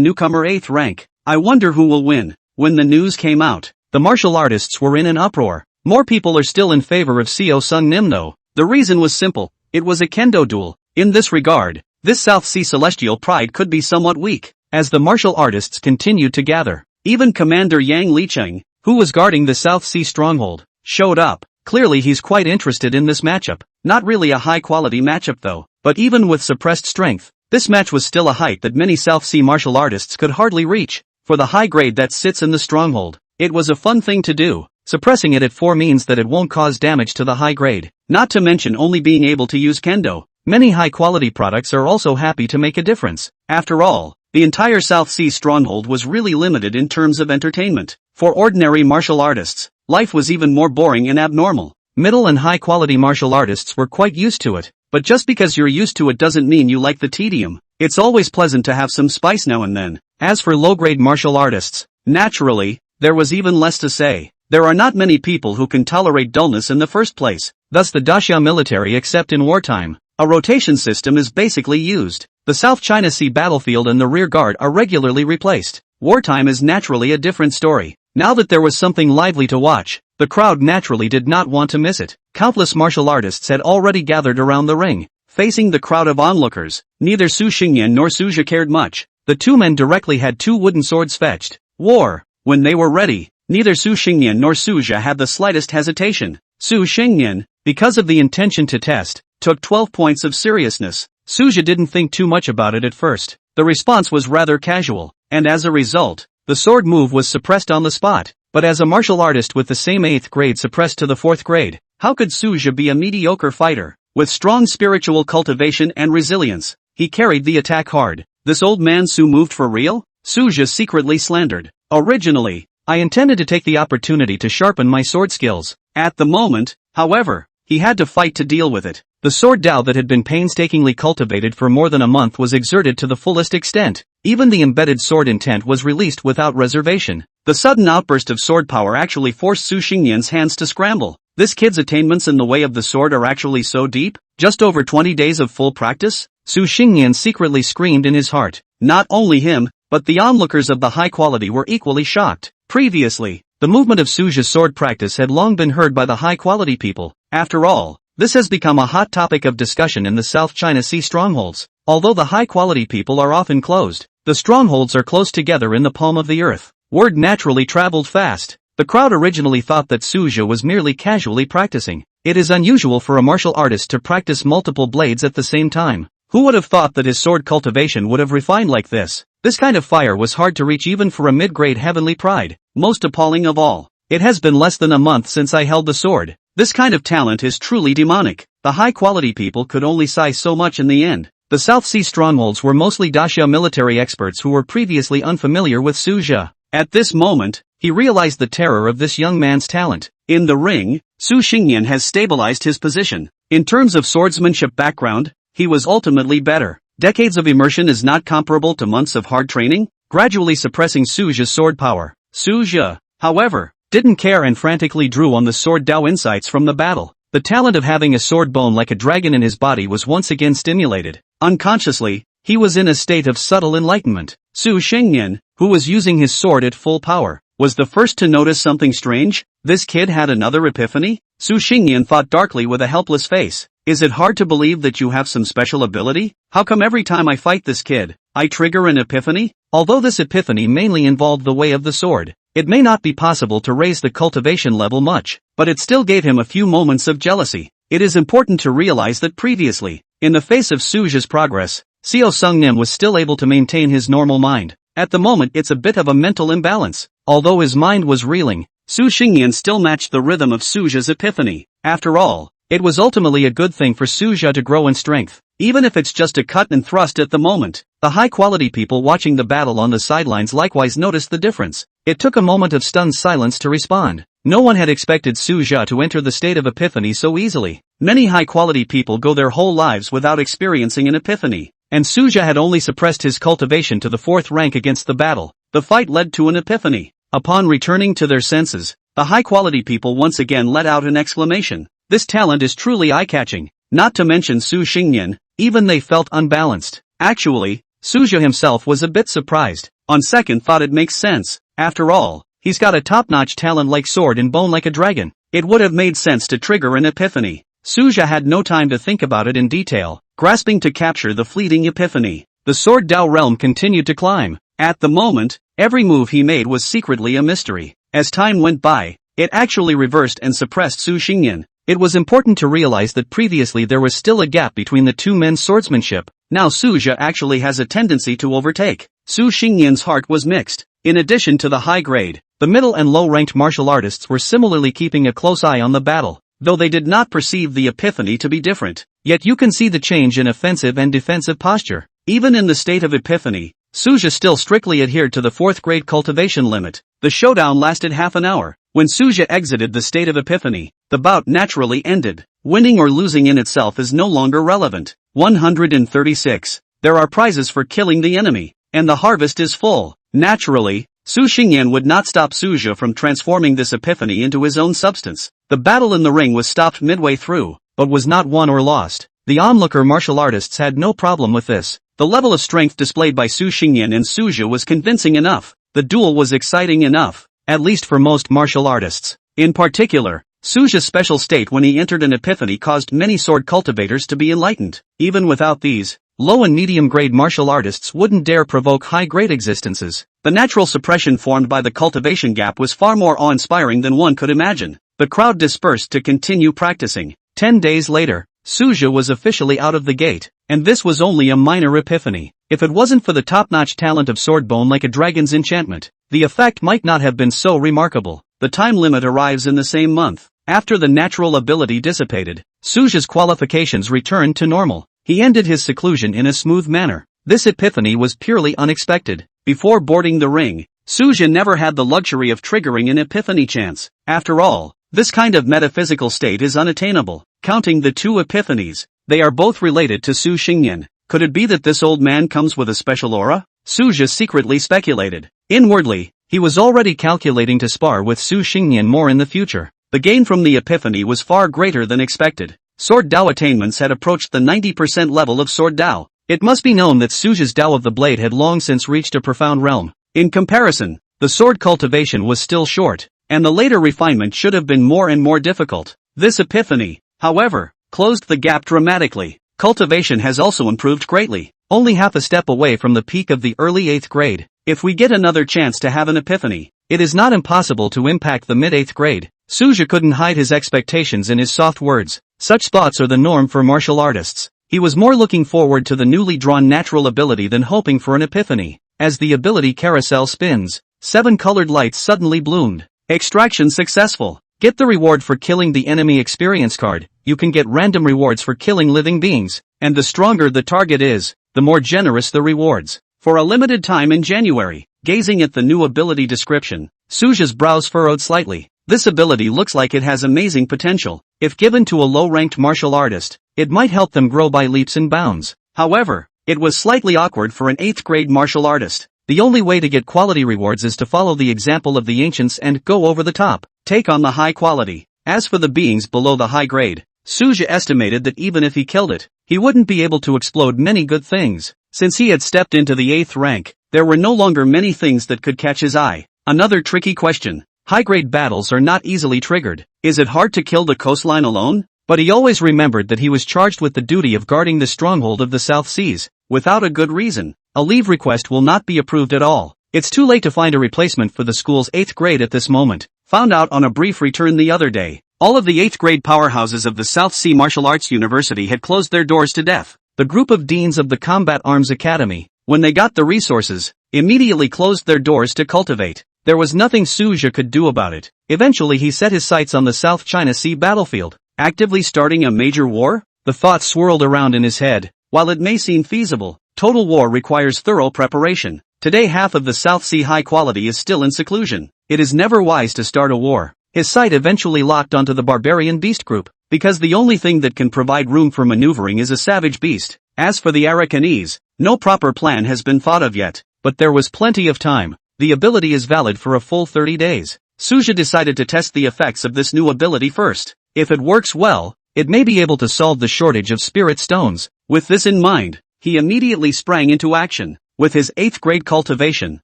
newcomer 8th rank. I wonder who will win. When the news came out, the martial artists were in an uproar. More people are still in favor of Seo Sung Nim though. The reason was simple. It was a kendo duel. In this regard, this South Sea celestial pride could be somewhat weak. As the martial artists continued to gather, even Commander Yang Licheng, who was guarding the South Sea stronghold, showed up. Clearly he's quite interested in this matchup. Not really a high-quality matchup though, but even with suppressed strength, this match was still a height that many South Sea martial artists could hardly reach. For the high grade that sits in the stronghold, it was a fun thing to do. Suppressing it at 4 means that it won't cause damage to the high grade. Not to mention only being able to use kendo. Many high-quality products are also happy to make a difference. After all, the entire South Sea stronghold was really limited in terms of entertainment. For ordinary martial artists, life was even more boring and abnormal. Middle and high-quality martial artists were quite used to it. But just because you're used to it doesn't mean you like the tedium. It's always pleasant to have some spice now and then. As for low-grade martial artists, naturally, there was even less to say. There are not many people who can tolerate dullness in the first place. Thus the Daxia military except in wartime. A rotation system is basically used. The South China Sea battlefield and the rear guard are regularly replaced. Wartime is naturally a different story. Now that there was something lively to watch, the crowd naturally did not want to miss it. Countless martial artists had already gathered around the ring. Facing the crowd of onlookers, neither Su Xingnian nor Suja cared much. The two men directly had 2 wooden swords fetched. War. When they were ready, neither Su Xingnian nor Suja had the slightest hesitation. Su Xingnian, because of the intention to test, took 12 points of seriousness. Suja didn't think too much about it at first. The response was rather casual, and as a result, the sword move was suppressed on the spot. But as a martial artist with the same 8th grade suppressed to the 4th grade, how could Suja be a mediocre fighter? With strong spiritual cultivation and resilience, he carried the attack hard. This old man Su moved for real? Suja secretly slandered. Originally, I intended to take the opportunity to sharpen my sword skills. At the moment, however, he had to fight to deal with it. The sword Tao that had been painstakingly cultivated for more than a month was exerted to the fullest extent. Even the embedded sword intent was released without reservation. The sudden outburst of sword power actually forced Su Xingnian's hands to scramble. This kid's attainments in the way of the sword are actually so deep? Just over 20 days of full practice? Su Xingnian secretly screamed in his heart. Not only him, but the onlookers of the high quality were equally shocked. Previously, the movement of Suja's sword practice had long been heard by the high quality people. After all, this has become a hot topic of discussion in the South China Sea strongholds. Although the high quality people are often closed, the strongholds are close together in the palm of the earth. Word naturally traveled fast. The crowd originally thought that Suja was merely casually practicing. It is unusual for a martial artist to practice multiple blades at the same time. Who would have thought that his sword cultivation would have refined like this? This kind of fire was hard to reach even for a mid-grade Heavenly Pride. most appalling of all. It has been less than a month since I held the sword. This kind of talent is truly demonic. The high-quality people could only sigh so much in the end. The South Sea strongholds were mostly dacia military experts who were previously unfamiliar with Suja. At this moment, he realized the terror of this young man's talent. In the ring, Su Xingyan has stabilized his position. In terms of swordsmanship background, he was ultimately better. Decades of immersion is not comparable to months of hard training, gradually suppressing Suja's sword power. Suja, however, didn't care and frantically drew on the sword Dao insights from the battle. The talent of having a sword bone like a dragon in his body was once again stimulated. Unconsciously, he was in a state of subtle enlightenment. Su Xingyan, who was using his sword at full power, was the first to notice something strange. This kid had another epiphany? Su Xingyan thought darkly with a helpless face. Is it hard to believe that you have some special ability? How come every time I fight this kid, I trigger an epiphany? Although this epiphany mainly involved the way of the sword, it may not be possible to raise the cultivation level much, but it still gave him a few moments of jealousy. It is important to realize that previously, in the face of Suja's progress, Xiao Sungnim was still able to maintain his normal mind. At the moment it's a bit of a mental imbalance. Although his mind was reeling, Su Xingyan still matched the rhythm of Suja's epiphany. After all, it was ultimately a good thing for Suja to grow in strength, even if it's just a cut and thrust at the moment. The high-quality people watching the battle on the sidelines likewise noticed the difference. It took a moment of stunned silence to respond. No one had expected Suja to enter the state of epiphany so easily. Many high-quality people go their whole lives without experiencing an epiphany, and Suja had only suppressed his cultivation to the 4th rank against the battle. The fight led to an epiphany. Upon returning to their senses, the high-quality people once again let out an exclamation. This talent is truly eye-catching. Not to mention Su Xingyan, even they felt unbalanced. Actually, Suja himself was a bit surprised. On second thought it makes sense. After all, he's got a top-notch talent like sword and bone like a dragon. It would have made sense to trigger an epiphany. Suja had no time to think about it in detail, grasping to capture the fleeting epiphany. The sword Dao realm continued to climb. At the moment, every move he made was secretly a mystery. As time went by, it actually reversed and suppressed Su Xingyan. It was important to realize that previously there was still a gap between the two men's swordsmanship. Now Suja actually has a tendency to overtake. Su Xingyan's heart was mixed. In addition to the high grade, the middle and low-ranked martial artists were similarly keeping a close eye on the battle, though they did not perceive the epiphany to be different. Yet you can see the change in offensive and defensive posture. Even in the state of epiphany, Suja still strictly adhered to the 4th grade cultivation limit. The showdown lasted half an hour. When Suja exited the state of epiphany, the bout naturally ended. Winning or losing in itself is no longer relevant. 136. There are prizes for killing the enemy, and the harvest is full. Naturally, Su Xingyan would not stop Suja from transforming this epiphany into his own substance. The battle in the ring was stopped midway through, but was not won or lost. The onlooker martial artists had no problem with this. The level of strength displayed by Su Xingyan and Suja was convincing enough. The duel was exciting enough, at least for most martial artists. In particular, Suja's special state when he entered an epiphany caused many sword cultivators to be enlightened. Even without these, low and medium-grade martial artists wouldn't dare provoke high-grade existences. The natural suppression formed by the cultivation gap was far more awe-inspiring than one could imagine. The crowd dispersed to continue practicing. 10 days later, Suja was officially out of the gate, and this was only a minor epiphany. If it wasn't for the top-notch talent of Swordbone like a dragon's enchantment, the effect might not have been so remarkable. The time limit arrives in the same month. After the natural ability dissipated, Suja's qualifications returned to normal. He ended his seclusion in a smooth manner. This epiphany was purely unexpected. Before boarding the ring, Suja never had the luxury of triggering an epiphany chance. After all, this kind of metaphysical state is unattainable. Counting the two epiphanies, they are both related to Su Xingyan. Could it be that this old man comes with a special aura? Suja secretly speculated. Inwardly, he was already calculating to spar with Su Xingyan more in the future. The gain from the epiphany was far greater than expected. Sword Dao attainments had approached the 90% level of Sword Dao. It must be known that Suja's Dao of the Blade had long since reached a profound realm. In comparison, the sword cultivation was still short, and the later refinement should have been more and more difficult. This epiphany, however, closed the gap dramatically. Cultivation has also improved greatly, only half a step away from the peak of the early 8th grade. If we get another chance to have an epiphany, it is not impossible to impact the mid-8th grade. Suja couldn't hide his expectations in his soft words. Such thoughts are the norm for martial artists. He was more looking forward to the newly drawn natural ability than hoping for an epiphany. As the ability carousel spins, 7 colored lights suddenly bloomed. Extraction successful. Get the reward for killing the enemy experience card. You can get random rewards for killing living beings, and the stronger the target is, the more generous the rewards. For a limited time in January, gazing at the new ability description, Suja's brows furrowed slightly. This ability looks like it has amazing potential. If given to a low-ranked martial artist, it might help them grow by leaps and bounds. However, it was slightly awkward for an 8th grade martial artist. The only way to get quality rewards is to follow the example of the ancients and go over the top. Take on the high quality. As for the beings below the high grade, Suja estimated that even if he killed it, he wouldn't be able to explode many good things. Since he had stepped into the 8th rank, there were no longer many things that could catch his eye. Another tricky question. High-grade battles are not easily triggered. Is it hard to kill the coastline alone? But he always remembered that he was charged with the duty of guarding the stronghold of the South Seas. Without a good reason, a leave request will not be approved at all. It's too late to find a replacement for the school's 8th grade at this moment. Found out on a brief return the other day. All of the 8th grade powerhouses of the South Sea Martial Arts University had closed their doors to death. The group of deans of the Combat Arms Academy, when they got the resources, immediately closed their doors to cultivate. There was nothing Suja could do about it. Eventually he set his sights on the South China Sea battlefield. Actively starting a major war? The thought swirled around in his head. While it may seem feasible, total war requires thorough preparation. Today half of the South Sea high quality is still in seclusion. It is never wise to start a war. His sight eventually locked onto the barbarian beast group, because the only thing that can provide room for maneuvering is a savage beast. As for the Arakanese, no proper plan has been thought of yet, but there was plenty of time. The ability is valid for a full 30 days. Suja decided to test the effects of this new ability first. If it works well, it may be able to solve the shortage of spirit stones. With this in mind, he immediately sprang into action. With his 8th grade cultivation,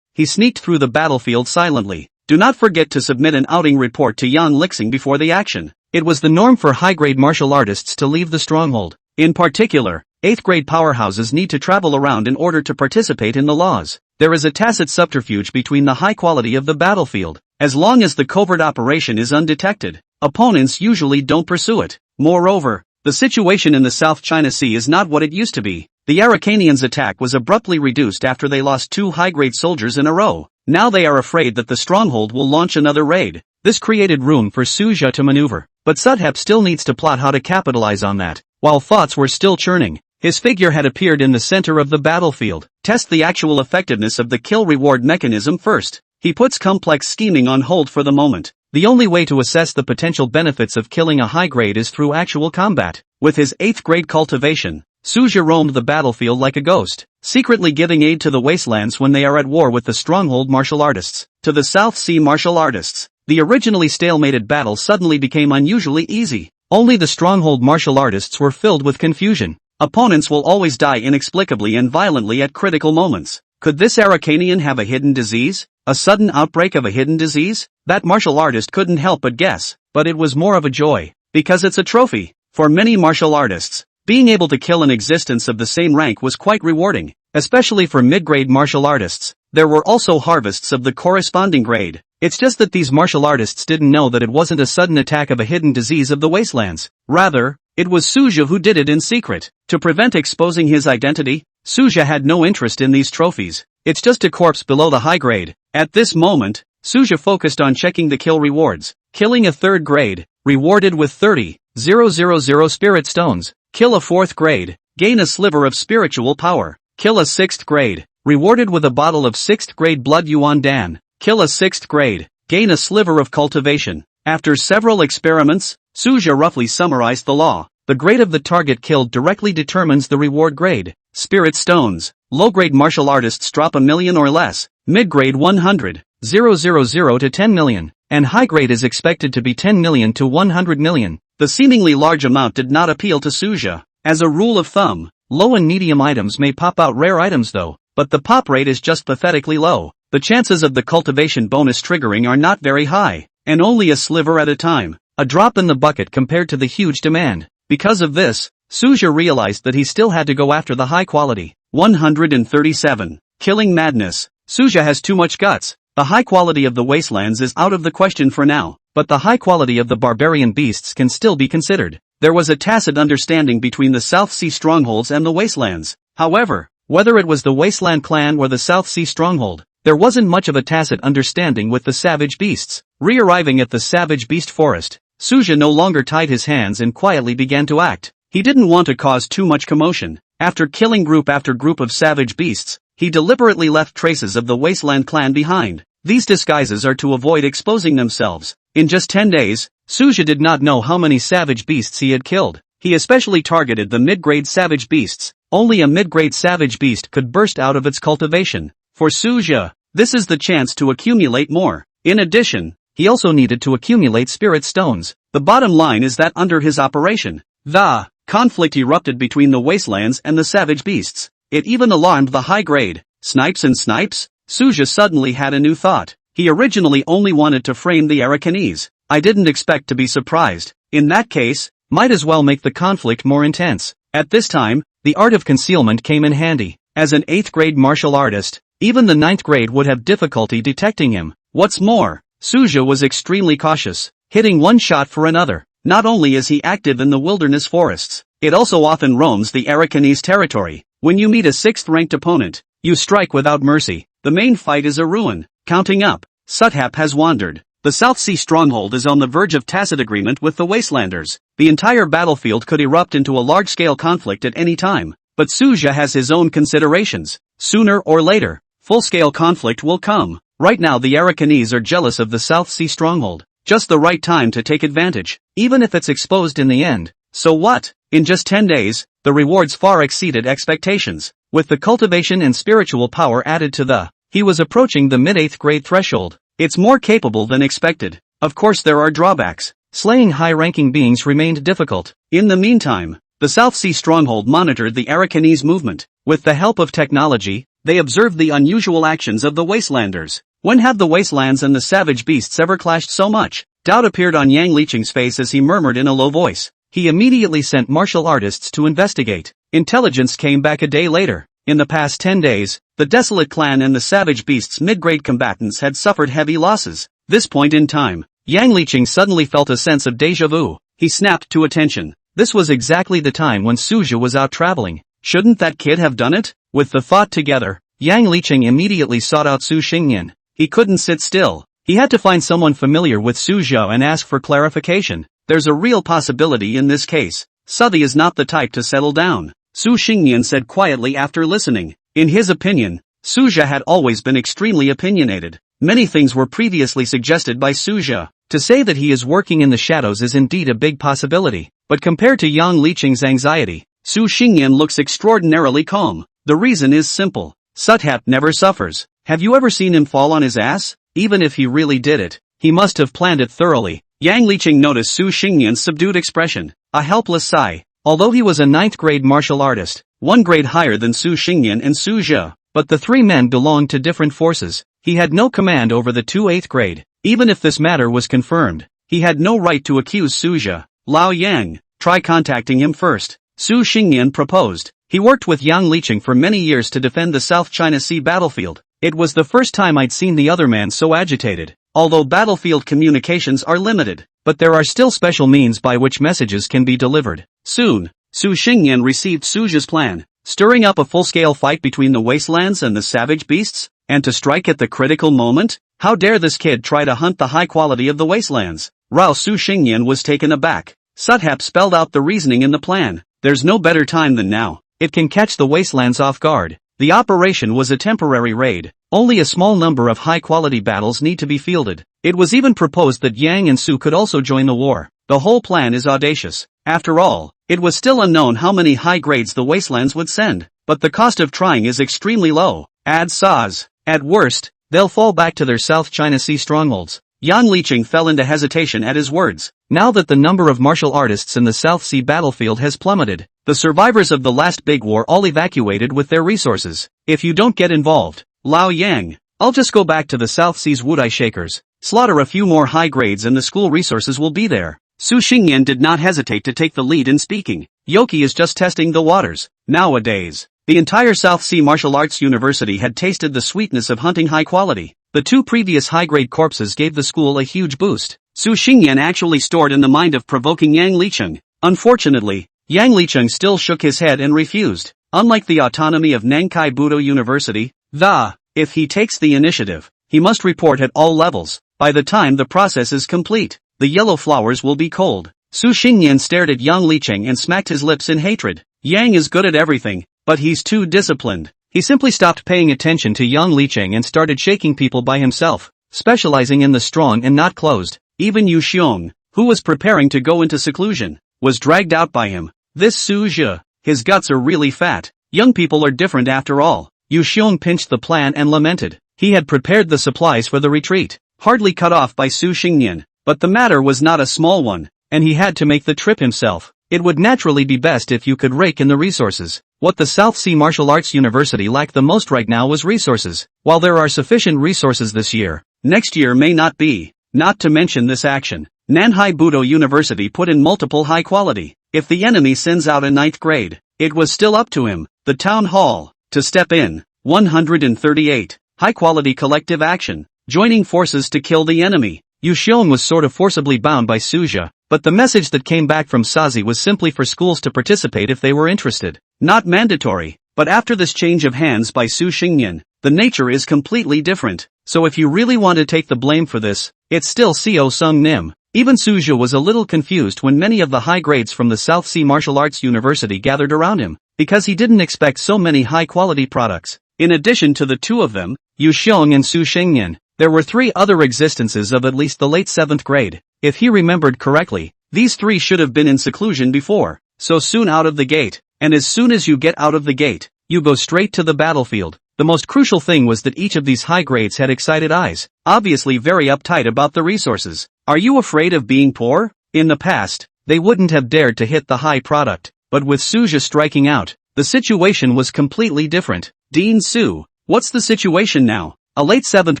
he sneaked through the battlefield silently. Do not forget to submit an outing report to Yan Lixing before the action. It was the norm for high-grade martial artists to leave the stronghold. In particular, 8th grade powerhouses need to travel around in order to participate in the laws. There is a tacit subterfuge between the high quality of the battlefield. As long as the covert operation is undetected, opponents usually don't pursue it. Moreover, the situation in the South China Sea is not what it used to be. The Araucanians' attack was abruptly reduced after they lost 2 high-grade soldiers in a row. Now they are afraid that the stronghold will launch another raid. This created room for Suja to maneuver. But Sudhep still needs to plot how to capitalize on that. While thoughts were still churning, his figure had appeared in the center of the battlefield. Test the actual effectiveness of the kill reward mechanism first. He puts complex scheming on hold for the moment. The only way to assess the potential benefits of killing a high grade is through actual combat. With his 8th grade cultivation, Suja roamed the battlefield like a ghost, secretly giving aid to the wastelands when they are at war with the stronghold martial artists. To the South Sea martial artists, the originally stalemated battle suddenly became unusually easy. Only the stronghold martial artists were filled with confusion. Opponents will always die inexplicably and violently at critical moments. Could this Araucanian have a hidden disease? A sudden outbreak of a hidden disease? That martial artist couldn't help but guess, but it was more of a joy, because it's a trophy. For many martial artists, being able to kill an existence of the same rank was quite rewarding, especially for mid-grade martial artists. There were also harvests of the corresponding grade. It's just that these martial artists didn't know that it wasn't a sudden attack of a hidden disease of the wastelands. Rather, it was Suja who did it in secret. To prevent exposing his identity, Suja had no interest in these trophies. It's just a corpse below the high grade. At this moment, Suja focused on checking the kill rewards. Killing a 3rd grade, rewarded with 30,000 spirit stones. Kill a 4th grade, gain a sliver of spiritual power. Kill a 6th grade, rewarded with a bottle of 6th grade blood yuan dan. Kill a 6th grade, gain a sliver of cultivation. After several experiments, Suja roughly summarized the law. The grade of the target killed directly determines the reward grade. Spirit stones. Low-grade martial artists drop 1 million or less. Mid-grade 100,000 to 10 million. And high-grade is expected to be 10 million to 100 million. The seemingly large amount did not appeal to Suja. As a rule of thumb, low and medium items may pop out rare items though, but the pop rate is just pathetically low. The chances of the cultivation bonus triggering are not very high, and only a sliver at a time. A drop in the bucket compared to the huge demand. Because of this, Suja realized that he still had to go after the high quality. 137. Killing madness. Suja has too much guts. The high quality of the wastelands is out of the question for now, but the high quality of the barbarian beasts can still be considered. There was a tacit understanding between the South Sea strongholds and the wastelands. However, whether it was the Wasteland clan or the South Sea stronghold, there wasn't much of a tacit understanding with the savage beasts. Re-arriving at the savage beast forest, Suja no longer tied his hands and quietly began to act. He didn't want to cause too much commotion. After killing group after group of savage beasts, he deliberately left traces of the Wasteland clan behind. These disguises are to avoid exposing themselves. In just 10 days, Suja did not know how many savage beasts he had killed. He especially targeted the mid-grade savage beasts. Only a mid-grade savage beast could burst out of its cultivation. For Suja, this is the chance to accumulate more. In addition, he also needed to accumulate spirit stones. The bottom line is that under his operation, the conflict erupted between the wastelands and the savage beasts. It even alarmed the high-grade snipes and snipes. Suja suddenly had a new thought. He originally only wanted to frame the Arakanese. I didn't expect to be surprised. In that case, might as well make the conflict more intense. At this time, the art of concealment came in handy. As an 8th grade martial artist, even the 9th grade would have difficulty detecting him. What's more, Suja was extremely cautious, hitting one shot for another. Not only is he active in the wilderness forests, it also often roams the Arakanese territory. When you meet a 6th-ranked opponent, you strike without mercy. The main fight is a ruin. Counting up, Suthap has wandered. The South Sea stronghold is on the verge of tacit agreement with the Wastelanders. The entire battlefield could erupt into a large-scale conflict at any time. But Suja has his own considerations. Sooner or later, full-scale conflict will come. Right now the Arakanese are jealous of the South Sea stronghold. Just the right time to take advantage, even if it's exposed in the end. So what? In just 10 days, the rewards far exceeded expectations. With the cultivation and spiritual power added to he was approaching the mid-8th grade threshold. It's more capable than expected. Of course there are drawbacks. Slaying high-ranking beings remained difficult. In the meantime, the South Sea stronghold monitored the Arakanese movement. With the help of technology, they observed the unusual actions of the Wastelanders. When have the Wastelands and the savage beasts ever clashed so much? Doubt appeared on Yang Liqing's face as he murmured in a low voice. He immediately sent martial artists to investigate. Intelligence came back a day later. In the past 10 days, the Desolate Clan and the Savage Beasts' mid-grade combatants had suffered heavy losses. This point in time, Yang Liqing suddenly felt a sense of déjà vu. He snapped to attention. This was exactly the time when Suja was out traveling. Shouldn't that kid have done it? With the thought together, Yang Liqing immediately sought out Su Xingyan. He couldn't sit still. He had to find someone familiar with Suzhou and ask for clarification. There's a real possibility in this case. Suthi is not the type to settle down, Su Xingyan said quietly after listening. In his opinion, Suzhou had always been extremely opinionated. Many things were previously suggested by Suzhou. To say that he is working in the shadows is indeed a big possibility. But compared to Yang Liqing's anxiety, Su Xingyan looks extraordinarily calm. The reason is simple. Suthap never suffers. Have you ever seen him fall on his ass? Even if he really did it, he must have planned it thoroughly. Yang Liqing noticed Su Xingyan's subdued expression. A helpless sigh. Although he was a 9th grade martial artist, 1 grade higher than Su Xingyan and Su Zhe, but the 3 men belonged to different forces. He had no command over the 2 8th grade. Even if this matter was confirmed, he had no right to accuse Su Zhe. Lao Yang, try contacting him first, Su Xingyan proposed. He worked with Yang Liqing for many years to defend the South China Sea battlefield. It was the first time I'd seen the other man so agitated. Although battlefield communications are limited, but there are still special means by which messages can be delivered. Soon, Su Xingyan received Suzha's plan, stirring up a full-scale fight between the wastelands and the savage beasts, and to strike at the critical moment? How dare this kid try to hunt the high quality of the wastelands? Rao Su Xingyan was taken aback. Suthap spelled out the reasoning in the plan. There's no better time than now. It can catch the wastelands off guard. The operation was a temporary raid. Only a small number of high-quality battles need to be fielded. It was even proposed that Yang and Su could also join the war. The whole plan is audacious. After all, it was still unknown how many high grades the wastelands would send. But the cost of trying is extremely low. Add SARS. At worst, they'll fall back to their South China Sea strongholds. Yang Liqing fell into hesitation at his words. Now that the number of martial artists in the South Sea battlefield has plummeted, the survivors of the last big war all evacuated with their resources. If you don't get involved, Lao Yang, I'll just go back to the South Sea's Wudai Shakers, slaughter a few more high grades and the school resources will be there. Su Xingyan did not hesitate to take the lead in speaking. Yoki is just testing the waters. Nowadays, the entire South Sea Martial Arts University had tasted the sweetness of hunting high quality. The 2 previous high-grade corpses gave the school a huge boost. Su Xingyan actually stored in the mind of provoking Yang Liqing. Unfortunately, Yang Liqing still shook his head and refused. Unlike the autonomy of Nankai Budo University, the If he takes the initiative, he must report at all levels. By the time the process is complete, the yellow flowers will be cold. Su Xingnian stared at Yang Licheng and smacked his lips in hatred. Yang is good at everything, but he's too disciplined. He simply stopped paying attention to Yang Licheng and started shaking people by himself, specializing in the strong and not closed. Even Yu Xiong, who was preparing to go into seclusion, was dragged out by him. This Su Zhe, his guts are really fat. Young people are different after all. Yu Xiong pinched the plan and lamented. He had prepared the supplies for the retreat, hardly cut off by Su Xingnian, but the matter was not a small one, and he had to make the trip himself. It would naturally be best if you could rake in the resources. What the South Sea Martial Arts University lacked the most right now was resources. While there are sufficient resources this year, next year may not be. Not to mention this action, Nanhai Budo University put in multiple high quality. If the enemy sends out a 9th grade, it was still up to him, the town hall, to step in. 138. High quality collective action, joining forces to kill the enemy. Yu Xiong was sort of forcibly bound by Su Zhe, but the message that came back from Sazi was simply for schools to participate if they were interested. Not mandatory, but after this change of hands by Su Xingnian, the nature is completely different. So if you really want to take the blame for this, it's still Seo Sung Nim. Even Su Zhe was a little confused when many of the high grades from the South Sea Martial Arts University gathered around him, because he didn't expect so many high-quality products. In addition to the two of them, Yu Xiong and Su Xingnian, there were 3 other existences of at least the late 7th grade. If he remembered correctly, these 3 should have been in seclusion before, so soon out of the gate, and as soon as you get out of the gate, you go straight to the battlefield. The most crucial thing was that each of these high grades had excited eyes, obviously very uptight about the resources. Are you afraid of being poor? In the past, they wouldn't have dared to hit the high product, but with Su Zhe striking out, the situation was completely different. Dean Su, what's the situation now? A late 7th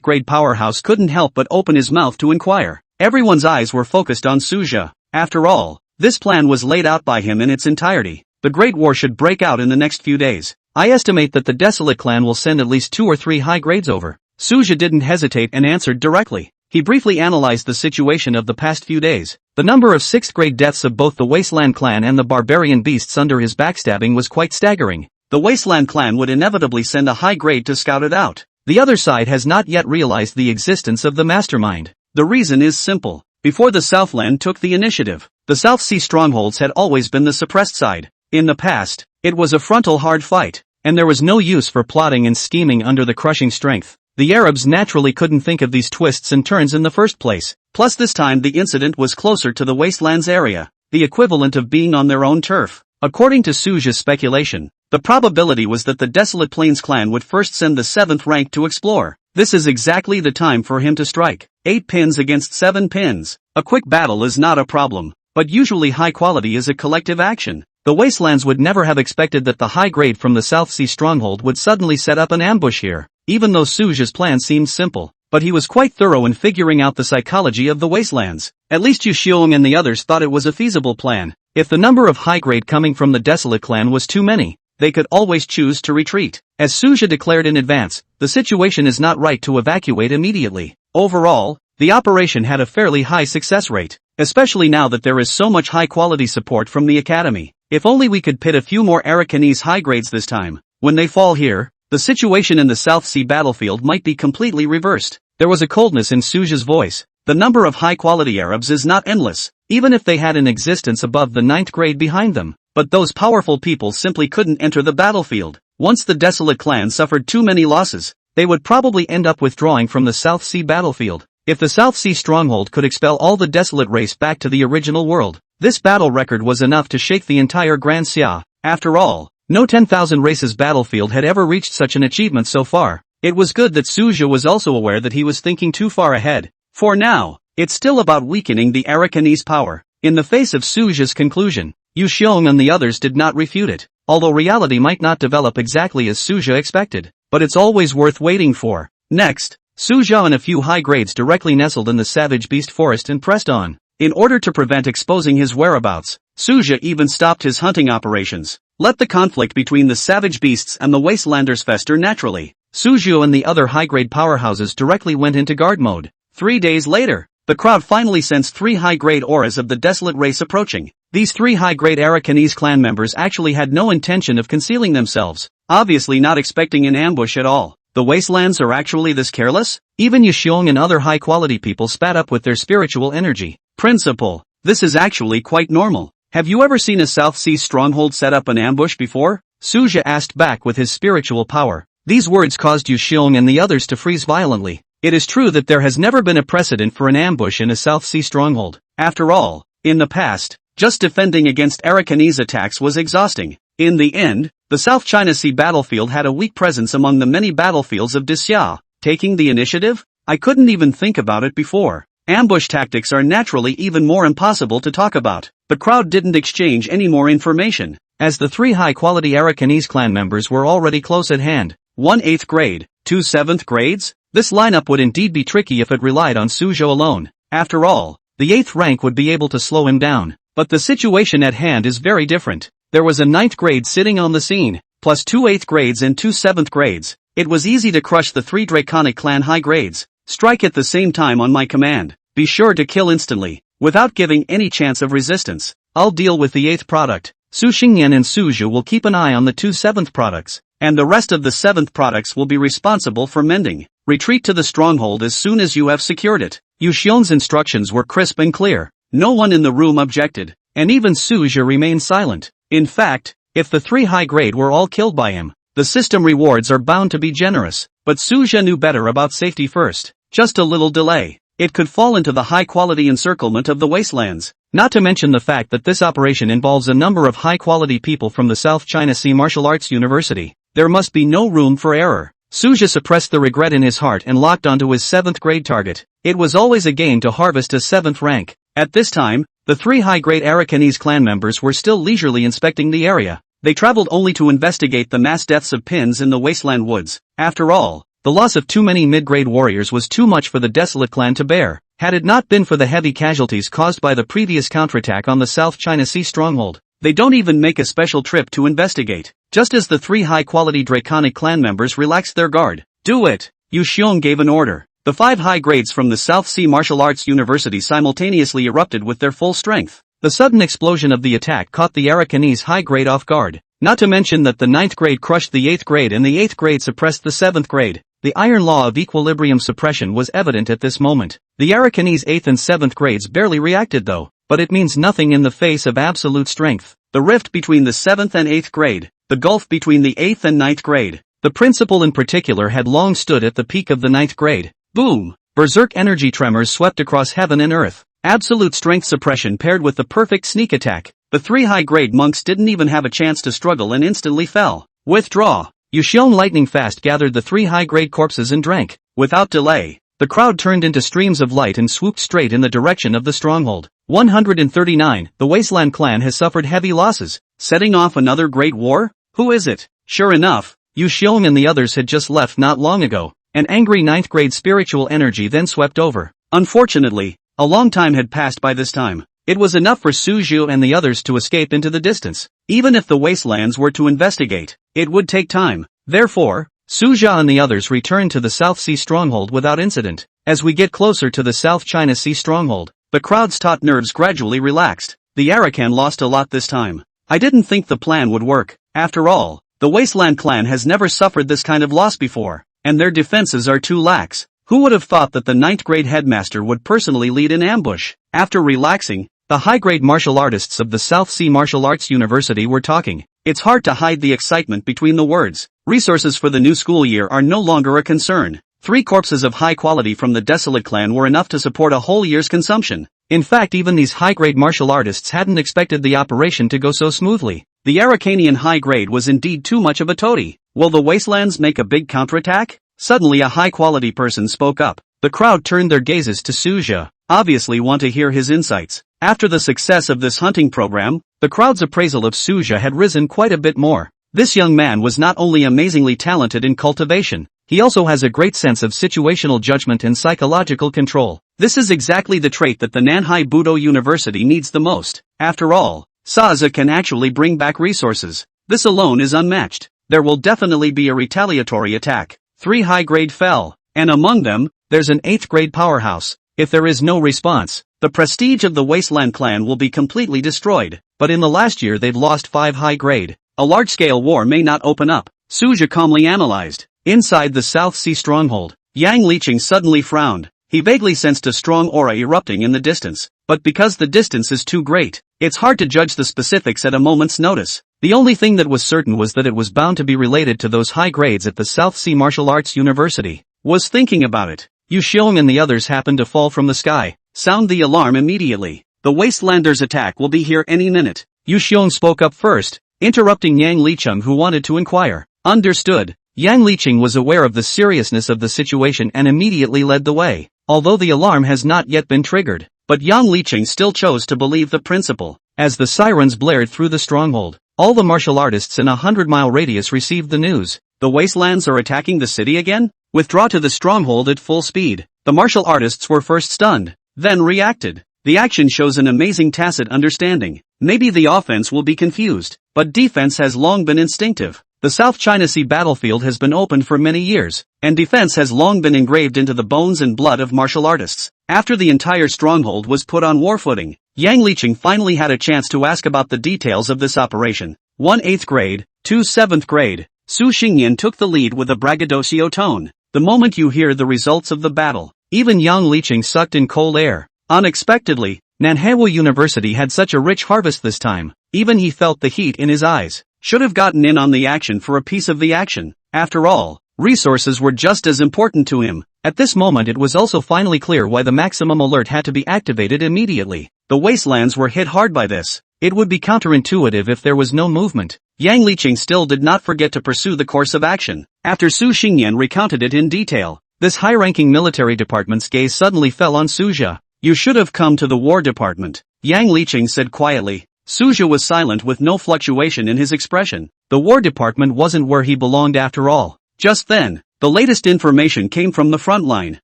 grade powerhouse couldn't help but open his mouth to inquire. Everyone's eyes were focused on Su Zhe. After all, this plan was laid out by him in its entirety. The Great War should break out in the next few days. I estimate that the Desolate clan will send at least 2 or 3 high grades over. Su Zhe didn't hesitate and answered directly. He briefly analyzed the situation of the past few days. The number of 6th grade deaths of both the Wasteland clan and the barbarian beasts under his backstabbing was quite staggering. The Wasteland clan would inevitably send a high grade to scout it out. The other side has not yet realized the existence of the mastermind. The reason is simple. Before the Southland took the initiative, the South Sea strongholds had always been the suppressed side. In the past, it was a frontal hard fight, and there was no use for plotting and scheming under the crushing strength. The Arabs naturally couldn't think of these twists and turns in the first place. Plus this time the incident was closer to the Wastelands area, the equivalent of being on their own turf. According to Su Zhe's speculation, the probability was that the Desolate Plains clan would first send the 7th rank to explore. This is exactly the time for him to strike. 8 pins against 7 pins. A quick battle is not a problem, but usually high quality is a collective action. The Wastelands would never have expected that the high grade from the South Sea stronghold would suddenly set up an ambush here, even though Su Zhe's plan seemed simple. But he was quite thorough in figuring out the psychology of the Wastelands. At least Yu Xiong and the others thought it was a feasible plan. If the number of high grade coming from the Desolate clan was too many, they could always choose to retreat. As Su Zhe declared in advance, the situation is not right to evacuate immediately. Overall, the operation had a fairly high success rate, especially now that there is so much high-quality support from the academy. If only we could pit a few more Arakanese high grades this time. When they fall here, the situation in the South Sea battlefield might be completely reversed. There was a coldness in Su Zhe's voice. The number of high-quality Arabs is not endless, even if they had an existence above the 9th grade behind them. But those powerful people simply couldn't enter the battlefield. Once the Desolate clan suffered too many losses, they would probably end up withdrawing from the South Sea battlefield. If the South Sea stronghold could expel all the Desolate race back to the original world, this battle record was enough to shake the entire Grand Xia. After all, no 10,000 races battlefield had ever reached such an achievement so far. It was good that Su Zhe was also aware that he was thinking too far ahead. For now, it's still about weakening the Arakanese power. In the face of Su Zhe's conclusion, Yu Xiong and the others did not refute it, although reality might not develop exactly as Su Zhe expected, but it's always worth waiting for. Next, Su Zhe and a few high grades directly nestled in the savage beast forest and pressed on. In order to prevent exposing his whereabouts, Su Zhe even stopped his hunting operations. Let the conflict between the savage beasts and the wastelanders fester naturally. Su Zhe and the other high-grade powerhouses directly went into guard mode. 3 days later, the crowd finally sensed 3 high-grade auras of the Desolate race approaching. These 3 high-grade Arakanese clan members actually had no intention of concealing themselves, obviously not expecting an ambush at all. the wastelands are actually this careless? Even Yuxiong and other high-quality people spat up with their spiritual energy. Principal, this is actually quite normal. Have you ever seen a South Sea stronghold set up an ambush before? Suja asked back with his spiritual power. These words caused Yuxiong and the others to freeze violently. It is true that there has never been a precedent for an ambush in a South Sea stronghold. After all, in the past, just defending against Arakanese attacks was exhausting. In the end, the South China Sea battlefield had a weak presence among the many battlefields of Dixia. Taking the initiative? I couldn't even think about it before. Ambush tactics are naturally even more impossible to talk about. The crowd didn't exchange any more information, as the 3 high-quality Arakanese clan members were already close at hand. 1 8th grade, 2 7th grades? This lineup would indeed be tricky if it relied on Suzhou alone. After all, the 8th rank would be able to slow him down. But the situation at hand is very different. There was a 9th grade sitting on the scene, plus 2 8th grades and 2 7th grades. It was easy to crush the 3 Draconic clan high grades. Strike at the same time on my command. Be sure to kill instantly, without giving any chance of resistance. I'll deal with the 8th product. Su Xingyan and Suzhou will keep an eye on the 2 7th products, and the rest of the 7th products will be responsible for mending. Retreat to the stronghold as soon as you have secured it. Yuxiong's instructions were crisp and clear. No one in the room objected, and even Suzhou remained silent. In fact, if the 3 high grade were all killed by him, the system rewards are bound to be generous. But Suzhou knew better about safety first. Just a little delay. It could fall into the high-quality encirclement of the wastelands. Not to mention the fact that this operation involves a number of high-quality people from the South China Sea Martial Arts University. There must be no room for error. Suzhou suppressed the regret in his heart and locked onto his 7th grade target. It was always a gain to harvest a 7th rank. At this time, the 3 high-grade Arakanese clan members were still leisurely inspecting the area. They traveled only to investigate the mass deaths of pins in the wasteland woods. After all, the loss of too many mid-grade warriors was too much for the desolate clan to bear. Had it not been for the heavy casualties caused by the previous counterattack on the South China Sea stronghold, they don't even make a special trip to investigate. Just as the 3 high-quality Draconic clan members relaxed their guard. Do it! Yuxiong gave an order. The 5 high grades from the South Sea Martial Arts University simultaneously erupted with their full strength. The sudden explosion of the attack caught the Arakanese high grade off guard. Not to mention that the 9th grade crushed the 8th grade and the 8th grade suppressed the 7th grade. The iron law of equilibrium suppression was evident at this moment. The Arakanese 8th and 7th grades barely reacted though, but it means nothing in the face of absolute strength. The rift between the 7th and 8th grade, the gulf between the 8th and 9th grade. The principal in particular had long stood at the peak of the 9th grade. Boom! Berserk energy tremors swept across heaven and earth. Absolute strength suppression paired with the perfect sneak attack. The 3 high-grade monks didn't even have a chance to struggle and instantly fell. Withdraw! Yuxiong lightning fast gathered the 3 high-grade corpses and drank. Without delay, the crowd turned into streams of light and swooped straight in the direction of the stronghold. 139. The Wasteland clan has suffered heavy losses. Setting off another great war? Who is it? Sure enough, Yuxiong and the others had just left not long ago. An angry 9th grade spiritual energy then swept over. Unfortunately, a long time had passed by this time. It was enough for Suzhou and the others to escape into the distance. Even if the wastelands were to investigate, it would take time. Therefore, Suzhou and the others returned to the South Sea stronghold without incident. As we get closer to the South China Sea stronghold, the crowd's taut nerves gradually relaxed. The Arakan lost a lot this time. I didn't think the plan would work. After all, the Wasteland clan has never suffered this kind of loss before, and their defenses are too lax. Who would have thought that the 9th grade headmaster would personally lead an ambush? After relaxing, the high-grade martial artists of the South Sea Martial Arts University were talking. It's hard to hide the excitement between the words. Resources for the new school year are no longer a concern. 3 corpses of high quality from the Desolate clan were enough to support a whole year's consumption. In fact, even these high-grade martial artists hadn't expected the operation to go so smoothly. The Aracanian high grade was indeed too much of a toady. Will the Wastelands make a big counterattack? Suddenly a high-quality person spoke up. The crowd turned their gazes to Suzhou, obviously want to hear his insights. After the success of this hunting program, the crowd's appraisal of Suzhou had risen quite a bit more. This young man was not only amazingly talented in cultivation, he also has a great sense of situational judgment and psychological control. This is exactly the trait that the Nanhai Budo University needs the most. After all, Saza can actually bring back resources. This alone is unmatched. There will definitely be a retaliatory attack. 3 high-grade fell, and among them, there's an 8th grade powerhouse. If there is no response, the prestige of the Wasteland clan will be completely destroyed. But in the last year they've lost 5 high-grade. A large-scale war may not open up. Suzhou calmly analyzed. Inside the South Sea stronghold, Yang Liqing suddenly frowned. He vaguely sensed a strong aura erupting in the distance, but because the distance is too great, it's hard to judge the specifics at a moment's notice. The only thing that was certain was that it was bound to be related to those high grades at the South Sea Martial Arts University. Was thinking about it. Yu Xiong and the others happened to fall from the sky. Sound the alarm immediately. The Wastelanders' attack will be here any minute. Yu Xiong spoke up first, interrupting Yang Liqing, who wanted to inquire. Understood. Yang Liqing was aware of the seriousness of the situation and immediately led the way. Although the alarm has not yet been triggered, but Yang Liqing still chose to believe the principle. As the sirens blared through the stronghold, all the martial artists in a 100-mile radius received the news. The Wastelands are attacking the city again? Withdraw to the stronghold at full speed. The martial artists were first stunned, then reacted. The action shows an amazing tacit understanding. Maybe the offense will be confused, but defense has long been instinctive. The South China Sea battlefield has been opened for many years, and defense has long been engraved into the bones and blood of martial artists. After the entire stronghold was put on war footing, Yang Liqing finally had a chance to ask about the details of this operation. 1 8th grade, 2 7th grade. Su Xingyan took the lead with a braggadocio tone. The moment you hear the results of the battle, even Yang Liqing sucked in cold air. Unexpectedly, Manhwa University had such a rich harvest this time, even he felt the heat in his eyes. Should have gotten in on the action for a piece of the action. After all, resources were just as important to him. At this moment it was also finally clear why the maximum alert had to be activated immediately. The Wastelands were hit hard by this. It would be counterintuitive if there was no movement. Yang Liqing still did not forget to pursue the course of action. After Su Xingyan recounted it in detail, this high-ranking military department's gaze suddenly fell on Suja. You should have come to the War Department, Yang Liqing said quietly. Suja was silent with no fluctuation in his expression. The War Department wasn't where he belonged after all. Just then, the latest information came from the front line.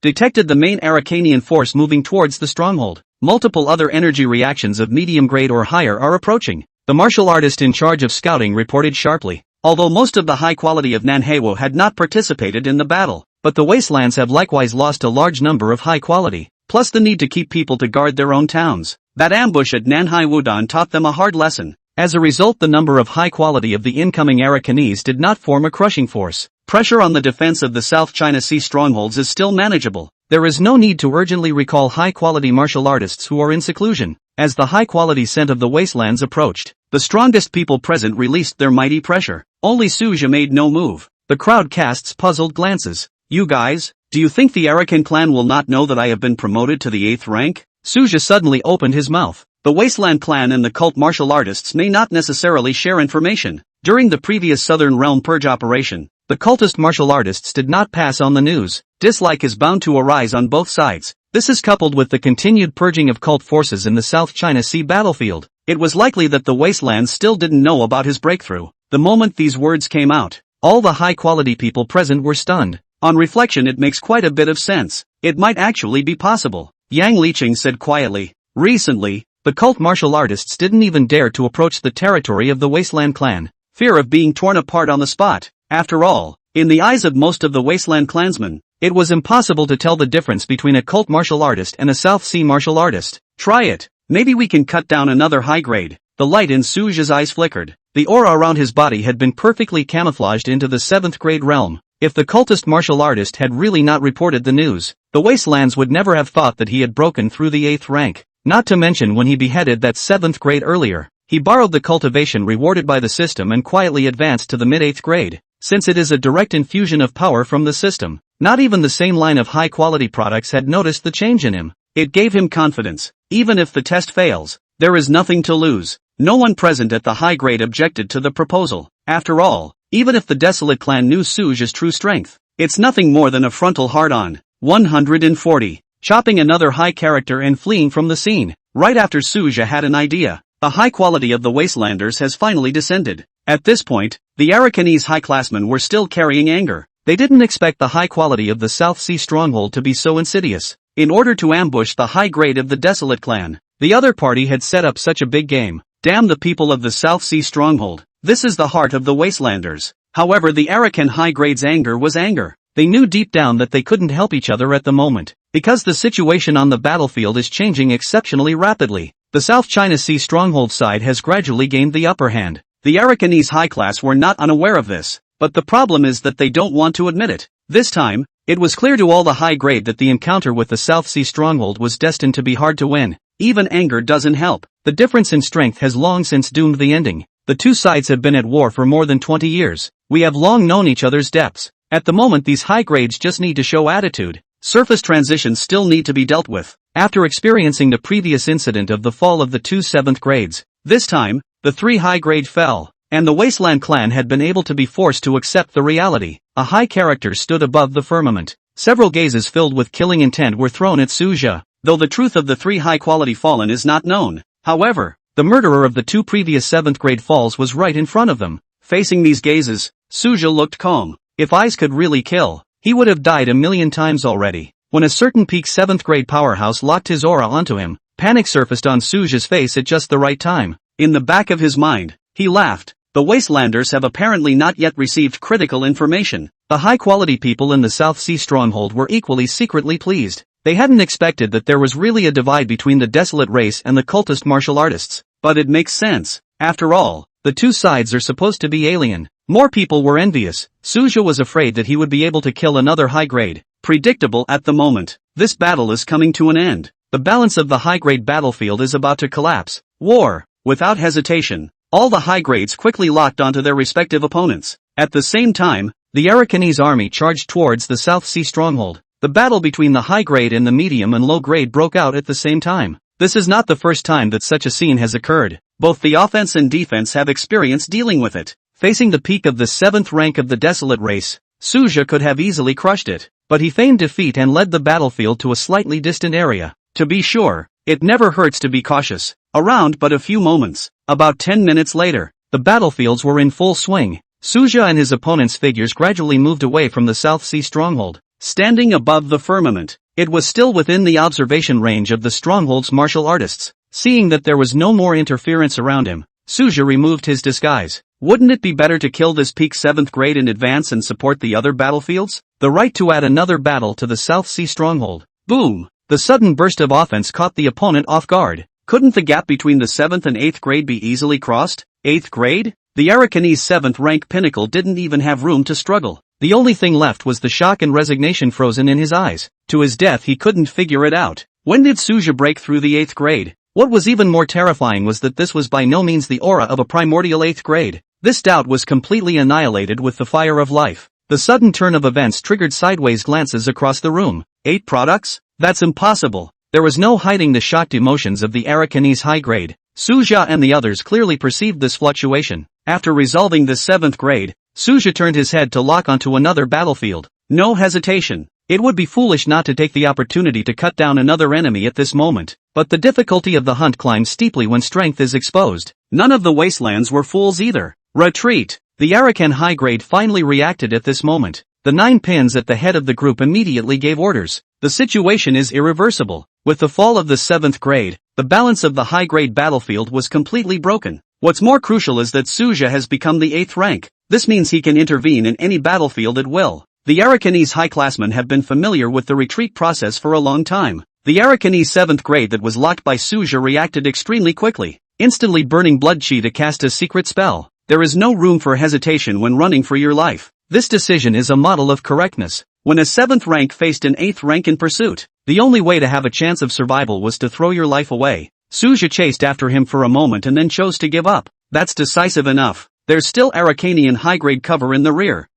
Detected the main Aracanian force moving towards the stronghold. Multiple other energy reactions of medium grade or higher are approaching. The martial artist in charge of scouting reported sharply. Although most of the high quality of Manhwa had not participated in the battle, but the Wastelands have likewise lost a large number of high quality, plus the need to keep people to guard their own towns. That ambush at Nanhai Wudon taught them a hard lesson. As a result, the number of high quality of the incoming Arakanese did not form a crushing force. Pressure on the defense of the South China Sea strongholds is still manageable. There is no need to urgently recall high-quality martial artists who are in seclusion. As the high-quality scent of the Wastelands approached, the strongest people present released their mighty pressure. Only Suja made no move. The crowd casts puzzled glances. You guys, do you think the Arakan clan will not know that I have been promoted to the 8th rank? Suja suddenly opened his mouth. The Wasteland clan and the cult martial artists may not necessarily share information. During the previous Southern Realm Purge operation, the cultist martial artists did not pass on the news. Dislike is bound to arise on both sides. This is coupled with the continued purging of cult forces in the South China Sea battlefield. It was likely that the Wastelands still didn't know about his breakthrough. The moment these words came out, all the high-quality people present were stunned. On reflection, it makes quite a bit of sense. It might actually be possible. Yang Liqing said quietly. Recently, the cult martial artists didn't even dare to approach the territory of the Wasteland clan. Fear of being torn apart on the spot. After all, in the eyes of most of the Wasteland clansmen, it was impossible to tell the difference between a cult martial artist and a South Sea martial artist. Try it. Maybe we can cut down another high grade. The light in Suja's eyes flickered. The aura around his body had been perfectly camouflaged into the 7th grade realm. If the cultist martial artist had really not reported the news, the Wastelands would never have thought that he had broken through the 8th rank. Not to mention when he beheaded that 7th grade earlier, he borrowed the cultivation rewarded by the system and quietly advanced to the mid-8th grade. Since it is a direct infusion of power from the system, not even the same line of high-quality products had noticed the change in him. It gave him confidence. Even if the test fails, there is nothing to lose. No one present at the high grade objected to the proposal. After all, even if the Desolate clan knew Suja's true strength, it's nothing more than a frontal hard-on. 140. Chopping another high character and fleeing from the scene. Right after Suja had an idea, the high quality of the Wastelanders has finally descended. At this point, the Arakanese high-classmen were still carrying anger. They didn't expect the high quality of the South Sea stronghold to be so insidious. In order to ambush the high grade of the Desolate clan, the other party had set up such a big game. Damn the people of the South Sea stronghold. This is the heart of the Wastelanders. However, the Arakan high grade's anger was anger. They knew deep down that they couldn't help each other at the moment, because the situation on the battlefield is changing exceptionally rapidly. The South China Sea stronghold side has gradually gained the upper hand. The Arakanese high class were not unaware of this. but the problem is that they don't want to admit it. This time, it was clear to all the high grade that the encounter with the South Sea stronghold was destined to be hard to win. Even anger doesn't help. The difference in strength has long since doomed the ending. The two sides have been at war for more than 20 years. We have long known each other's depths. At the moment these high grades just need to show attitude. Surface transitions still need to be dealt with. After experiencing the previous incident of the fall of the two 7th grades, this time, the 3 high grade fell, and the Wasteland clan had been able to be forced to accept the reality. A high character stood above the firmament. Several gazes filled with killing intent were thrown at Suja, though the truth of the 3 high-quality fallen is not known. However, the murderer of the 2 previous 7th grade falls was right in front of them. Facing these gazes, Suja looked calm. If eyes could really kill, he would have died a million times already. When a certain peak 7th grade powerhouse locked his aura onto him, panic surfaced on Suja's face at just the right time. In the back of his mind, he laughed. The Wastelanders have apparently not yet received critical information. The high-quality people in the South Sea stronghold were equally secretly pleased. They hadn't expected that there was really a divide between the desolate race and the cultist martial artists. But it makes sense. After all, the two sides are supposed to be alien. More people were envious. Suja was afraid that he would be able to kill another high-grade. Predictable at the moment. This battle is coming to an end. The balance of the high-grade battlefield is about to collapse. War. Without hesitation, all the high grades quickly locked onto their respective opponents. At the same time, the Arakanese army charged towards the South Sea stronghold. The battle between the high grade and the medium and low grade broke out at the same time. This is not the first time that such a scene has occurred. Both the offense and defense have experience dealing with it. Facing the peak of the 7th rank of the desolate race, Suja could have easily crushed it, but he feigned defeat and led the battlefield to a slightly distant area. To be sure, it never hurts to be cautious. Around but a few moments, about 10 minutes later, the battlefields were in full swing. Suja and his opponent's figures gradually moved away from the South Sea stronghold. Standing above the firmament, it was still within the observation range of the stronghold's martial artists. Seeing that there was no more interference around him, Suja removed his disguise. Wouldn't it be better to kill this peak 7th grade in advance and support the other battlefields? The right to add another battle to the South Sea stronghold. Boom! The sudden burst of offense caught the opponent off guard. Couldn't the gap between the 7th and 8th grade be easily crossed? 8th grade? The Arakanese 7th rank pinnacle didn't even have room to struggle. The only thing left was the shock and resignation frozen in his eyes. To his death he couldn't figure it out. When did Suja break through the 8th grade? What was even more terrifying was that this was by no means the aura of a primordial 8th grade. This doubt was completely annihilated with the fire of life. The sudden turn of events triggered sideways glances across the room. 8 products? That's impossible. There was no hiding the shocked emotions of the Arakanese high grade. Suja and the others clearly perceived this fluctuation. After resolving the 7th grade, Suja turned his head to lock onto another battlefield. No hesitation. It would be foolish not to take the opportunity to cut down another enemy at this moment. But the difficulty of the hunt climbs steeply when strength is exposed. None of the wastelands were fools either. Retreat. The Arakan high grade finally reacted at this moment. The 9 pins at the head of the group immediately gave orders. The situation is irreversible. With the fall of the 7th grade, the balance of the high-grade battlefield was completely broken. What's more crucial is that Suja has become the 8th rank. This means he can intervene in any battlefield at will. The Arakanese high-classmen have been familiar with the retreat process for a long time. The Arakanese 7th grade that was locked by Suja reacted extremely quickly, instantly burning blood chi to cast a secret spell. There is no room for hesitation when running for your life. This decision is a model of correctness. When a 7th rank faced an 8th rank in pursuit, the only way to have a chance of survival was to throw your life away. Suja chased after him for a moment and then chose to give up. That's decisive enough. There's still Arakanian high-grade cover in the rear.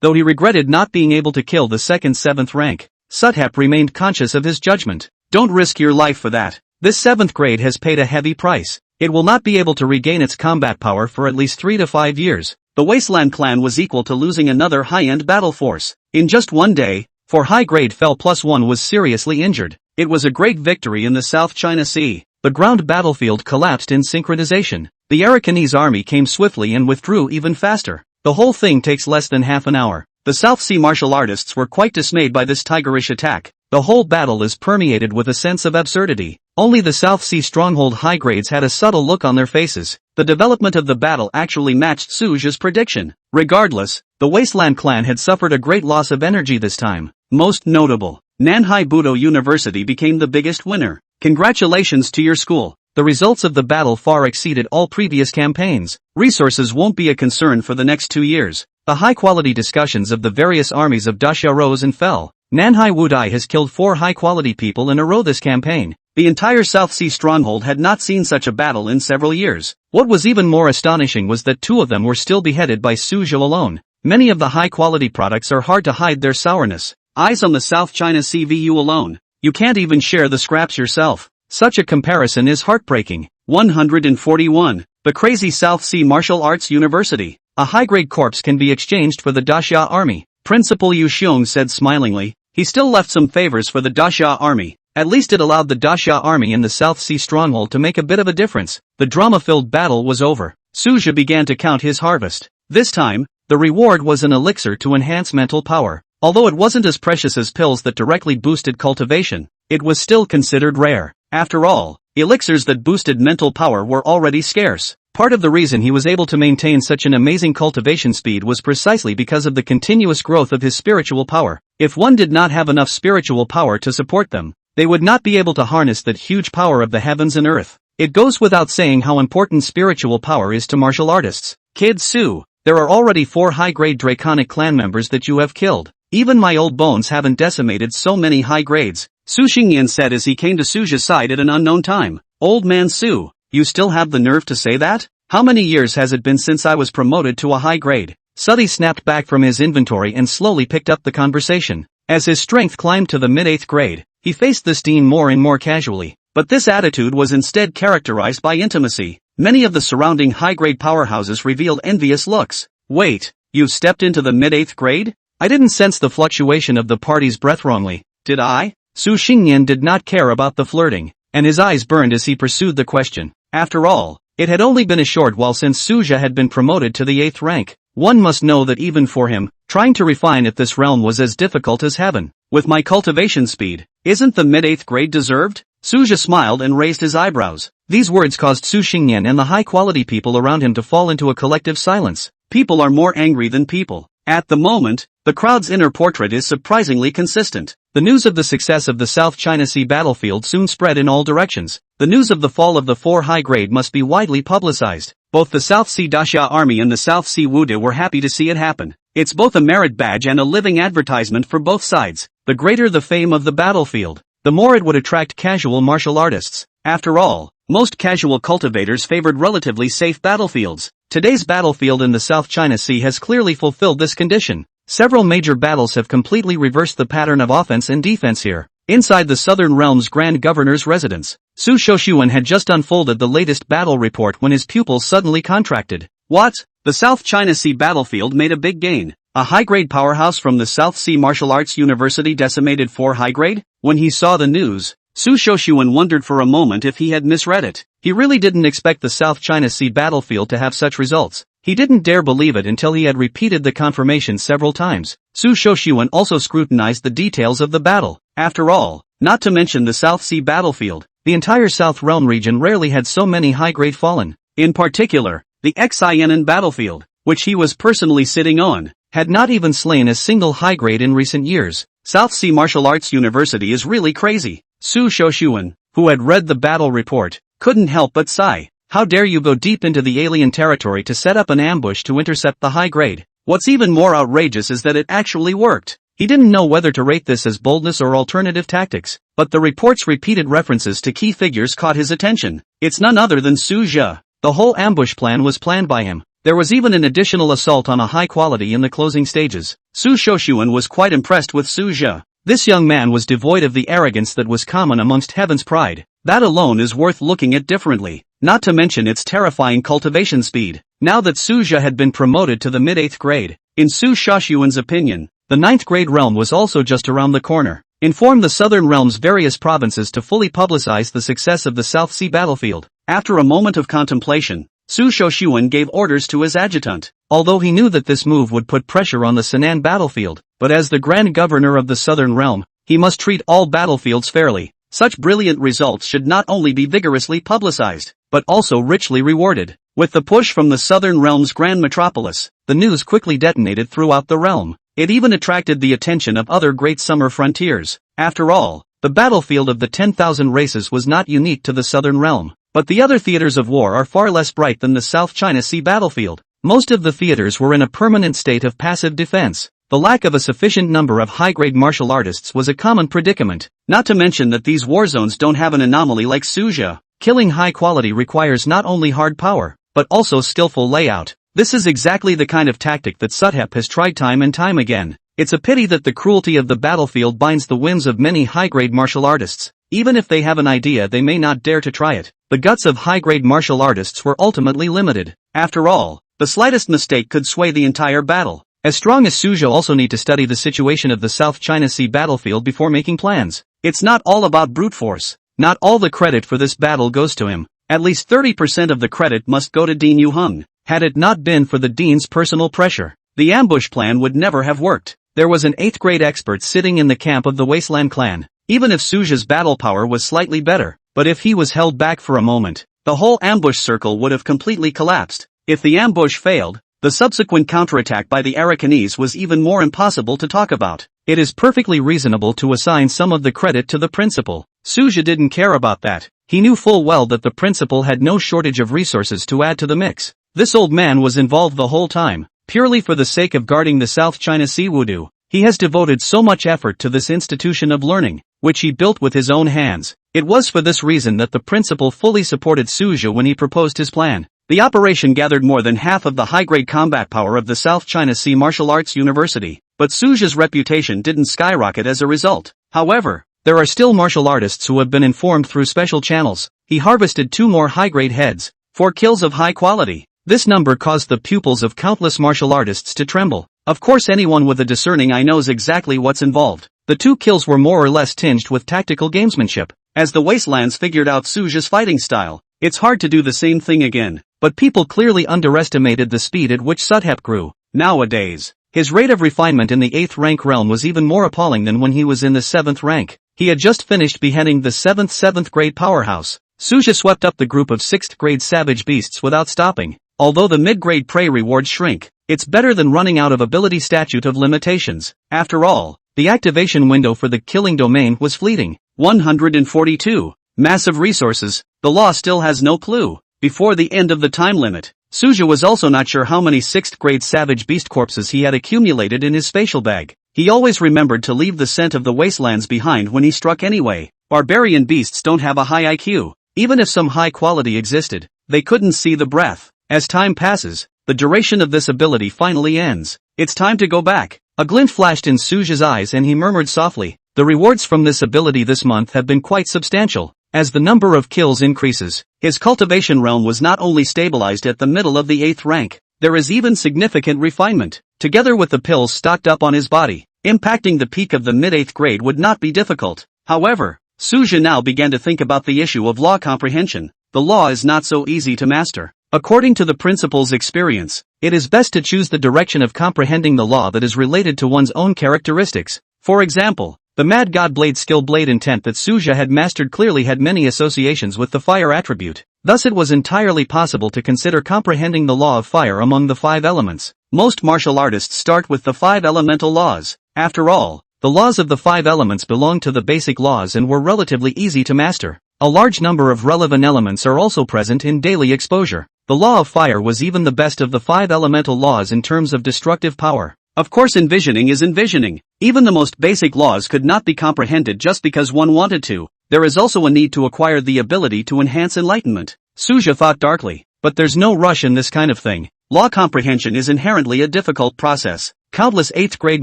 Though he regretted not being able to kill the second 7th rank, Suthep remained conscious of his judgment. Don't risk your life for that. This 7th grade has paid a heavy price. It will not be able to regain its combat power for at least 3 to 5 years. The Wasteland clan was equal to losing another high-end battle force. In just one day, 4 high-grade fell plus 1 was seriously injured. It was a great victory in the South China Sea. The ground battlefield collapsed in synchronization. The Arakanese army came swiftly and withdrew even faster. The whole thing takes less than half an hour. The South Sea martial artists were quite dismayed by this tigerish attack. The whole battle is permeated with a sense of absurdity. Only the South Sea stronghold high grades had a subtle look on their faces. The development of the battle actually matched Suja's prediction. Regardless, the Wasteland clan had suffered a great loss of energy this time. Most notable, Nanhai Budo University became the biggest winner. Congratulations to your school. The results of the battle far exceeded all previous campaigns. Resources won't be a concern for the next 2 years. The high-quality discussions of the various armies of Daxia rose and fell. Nanhai Wudai has killed 4 high-quality people in a row this campaign. The entire South Sea stronghold had not seen such a battle in several years. What was even more astonishing was that 2 of them were still beheaded by Su Zhou alone. Many of the high-quality products are hard to hide their sourness. Eyes on the South China Sea VU alone. You can't even share the scraps yourself. Such a comparison is heartbreaking. 141. The crazy South Sea Martial Arts University. A high-grade corpse can be exchanged for the Daxia army. Principal Yu Xiong said smilingly. He still left some favors for the Daxia army. At least it allowed the Daxia army in the South Sea stronghold to make a bit of a difference. The drama-filled battle was over. Su Zhi began to count his harvest. This time, the reward was an elixir to enhance mental power. Although it wasn't as precious as pills that directly boosted cultivation, it was still considered rare. After all, elixirs that boosted mental power were already scarce. Part of the reason he was able to maintain such an amazing cultivation speed was precisely because of the continuous growth of his spiritual power. If one did not have enough spiritual power to support them, they would not be able to harness that huge power of the heavens and earth. It goes without saying how important spiritual power is to martial artists. Kid Su, there are already 4 high-grade draconic clan members that you have killed. Even my old bones haven't decimated so many high grades, Su Xingyan said as he came to Su Zhi's side at an unknown time. Old man Su, you still have the nerve to say that? How many years has it been since I was promoted to a high grade? Suddy snapped back from his inventory and slowly picked up the conversation. As his strength climbed to the mid-8th grade, he faced this dean more and more casually. But this attitude was instead characterized by intimacy. Many of the surrounding high-grade powerhouses revealed envious looks. Wait, you've stepped into the mid-8th grade? I didn't sense the fluctuation of the party's breath wrongly, did I? Su Xingyan did not care about the flirting, and his eyes burned as he pursued the question. After all, it had only been a short while since Su Zhi had been promoted to the 8th rank. One must know that even for him, trying to refine at this realm was as difficult as heaven. With my cultivation speed, isn't the mid-8th grade deserved? Su Zhi smiled and raised his eyebrows. These words caused Su Xingyan and the high-quality people around him to fall into a collective silence. People are more angry than people. At the moment, the crowd's inner portrait is surprisingly consistent. The news of the success of the South China Sea battlefield soon spread in all directions. The news of the fall of the 4 high grade must be widely publicized. Both the South Sea Daxia army and the South Sea Wude were happy to see it happen. It's both a merit badge and a living advertisement for both sides. The greater the fame of the battlefield, the more it would attract casual martial artists. After all, most casual cultivators favored relatively safe battlefields. Today's battlefield in the South China Sea has clearly fulfilled this condition. Several major battles have completely reversed the pattern of offense and defense here. Inside the Southern Realm's Grand Governor's residence, Su Shoshuan had just unfolded the latest battle report when his pupils suddenly contracted. What? The South China Sea battlefield made a big gain. A high-grade powerhouse from the South Sea Martial Arts University decimated 4 high-grade? When he saw the news, Su Shoshuan wondered for a moment if he had misread it. He really didn't expect the South China Sea battlefield to have such results. He didn't dare believe it until he had repeated the confirmation several times. Su Shoshuan also scrutinized the details of the battle. After all, not to mention the South Sea battlefield, the entire South Realm region rarely had so many high-grade fallen. In particular, the Xianan battlefield, which he was personally sitting on, had not even slain a single high-grade in recent years. South Sea Martial Arts University is really crazy. Su Shoshuan, who had read the battle report, couldn't help but sigh. How dare you go deep into the alien territory to set up an ambush to intercept the high grade? What's even more outrageous is that it actually worked. He didn't know whether to rate this as boldness or alternative tactics, but the report's repeated references to key figures caught his attention. It's none other than Su Zhi. The whole ambush plan was planned by him. There was even an additional assault on a high quality in the closing stages. Su Shoshuan was quite impressed with Su Zhi. This young man was devoid of the arrogance that was common amongst heaven's pride. That alone is worth looking at differently, not to mention its terrifying cultivation speed. Now that Su Zhi had been promoted to the mid-8th grade, in Su Shoshuan's opinion, the 9th grade realm was also just around the corner. Inform the Southern Realm's various provinces to fully publicize the success of the South Sea battlefield. After a moment of contemplation, Su Shoshuan gave orders to his adjutant. Although he knew that this move would put pressure on the Sinan battlefield, but as the Grand Governor of the Southern Realm, he must treat all battlefields fairly. Such brilliant results should not only be vigorously publicized, but also richly rewarded. With the push from the Southern Realm's Grand Metropolis, the news quickly detonated throughout the realm. It even attracted the attention of other great summer frontiers. After all, the battlefield of the 10,000 races was not unique to the Southern Realm, but the other theaters of war are far less bright than the South China Sea battlefield. Most of the theaters were in a permanent state of passive defense. The lack of a sufficient number of high-grade martial artists was a common predicament, not to mention that these war zones don't have an anomaly like Suja. Killing high quality requires not only hard power, but also skillful layout. This is exactly the kind of tactic that Suthep has tried time and time again. It's a pity that the cruelty of the battlefield binds the whims of many high-grade martial artists. Even if they have an idea, they may not dare to try it. The guts of high-grade martial artists were ultimately limited. After all, the slightest mistake could sway the entire battle. As strong as Suja also need to study the situation of the South China Sea battlefield before making plans. It's not all about brute force. Not all the credit for this battle goes to him. At least 30% of the credit must go to Dean Yu-hung. Had it not been for the Dean's personal pressure, the ambush plan would never have worked. There was an 8th grade expert sitting in the camp of the Wasteland clan. Even if Suja's battle power was slightly better, but if he was held back for a moment, the whole ambush circle would have completely collapsed. If the ambush failed, the subsequent counterattack by the Arakanese was even more impossible to talk about. It is perfectly reasonable to assign some of the credit to the principal. Suja didn't care about that. He knew full well that the principal had no shortage of resources to add to the mix. This old man was involved the whole time, purely for the sake of guarding the South China Sea Wudu. He has devoted so much effort to this institution of learning, which he built with his own hands. It was for this reason that the principal fully supported Suja when he proposed his plan. The operation gathered more than half of the high-grade combat power of the South China Sea Martial Arts University, but Suja's reputation didn't skyrocket as a result. However, there are still martial artists who have been informed through special channels. He harvested 2 more high-grade heads, 4 kills of high quality. This number caused the pupils of countless martial artists to tremble. Of course, anyone with a discerning eye knows exactly what's involved. The 2 kills were more or less tinged with tactical gamesmanship. As the Wastelands figured out Suja's fighting style, it's hard to do the same thing again. But people clearly underestimated the speed at which Suthep grew. Nowadays, his rate of refinement in the 8th rank realm was even more appalling than when he was in the 7th rank. He had just finished beheading the 7th grade powerhouse. Suja swept up the group of 6th grade savage beasts without stopping. Although the mid-grade prey rewards shrink, it's better than running out of ability statute of limitations. After all, the activation window for the killing domain was fleeting. 142. Massive resources. The law still has no clue. Before the end of the time limit, Suja was also not sure how many 6th grade savage beast corpses he had accumulated in his spatial bag. He always remembered to leave the scent of the wastelands behind when he struck anyway. Barbarian beasts don't have a high IQ. Even if some high quality existed, they couldn't see the breath. As time passes, the duration of this ability finally ends. It's time to go back. A glint flashed in Suja's eyes and he murmured softly, "The rewards from this ability this month have been quite substantial." As the number of kills increases, his cultivation realm was not only stabilized at the middle of the 8th rank, there is even significant refinement. Together with the pills stocked up on his body, impacting the peak of the mid-8th grade would not be difficult. However, Suja now began to think about the issue of law comprehension. The law is not so easy to master. According to the principal's experience, it is best to choose the direction of comprehending the law that is related to one's own characteristics. For example, the Mad God Blade skill Blade Intent that Suja had mastered clearly had many associations with the fire attribute. Thus it was entirely possible to consider comprehending the law of fire among the 5 elements. Most martial artists start with the 5 elemental laws. After all, the laws of the 5 elements belong to the basic laws and were relatively easy to master. A large number of relevant elements are also present in daily exposure. The law of fire was even the best of the 5 elemental laws in terms of destructive power. Of course, envisioning is envisioning. Even the most basic laws could not be comprehended just because one wanted to. There is also a need to acquire the ability to enhance enlightenment. Suja thought darkly, but there's no rush in this kind of thing. Law comprehension is inherently a difficult process. Countless 8th grade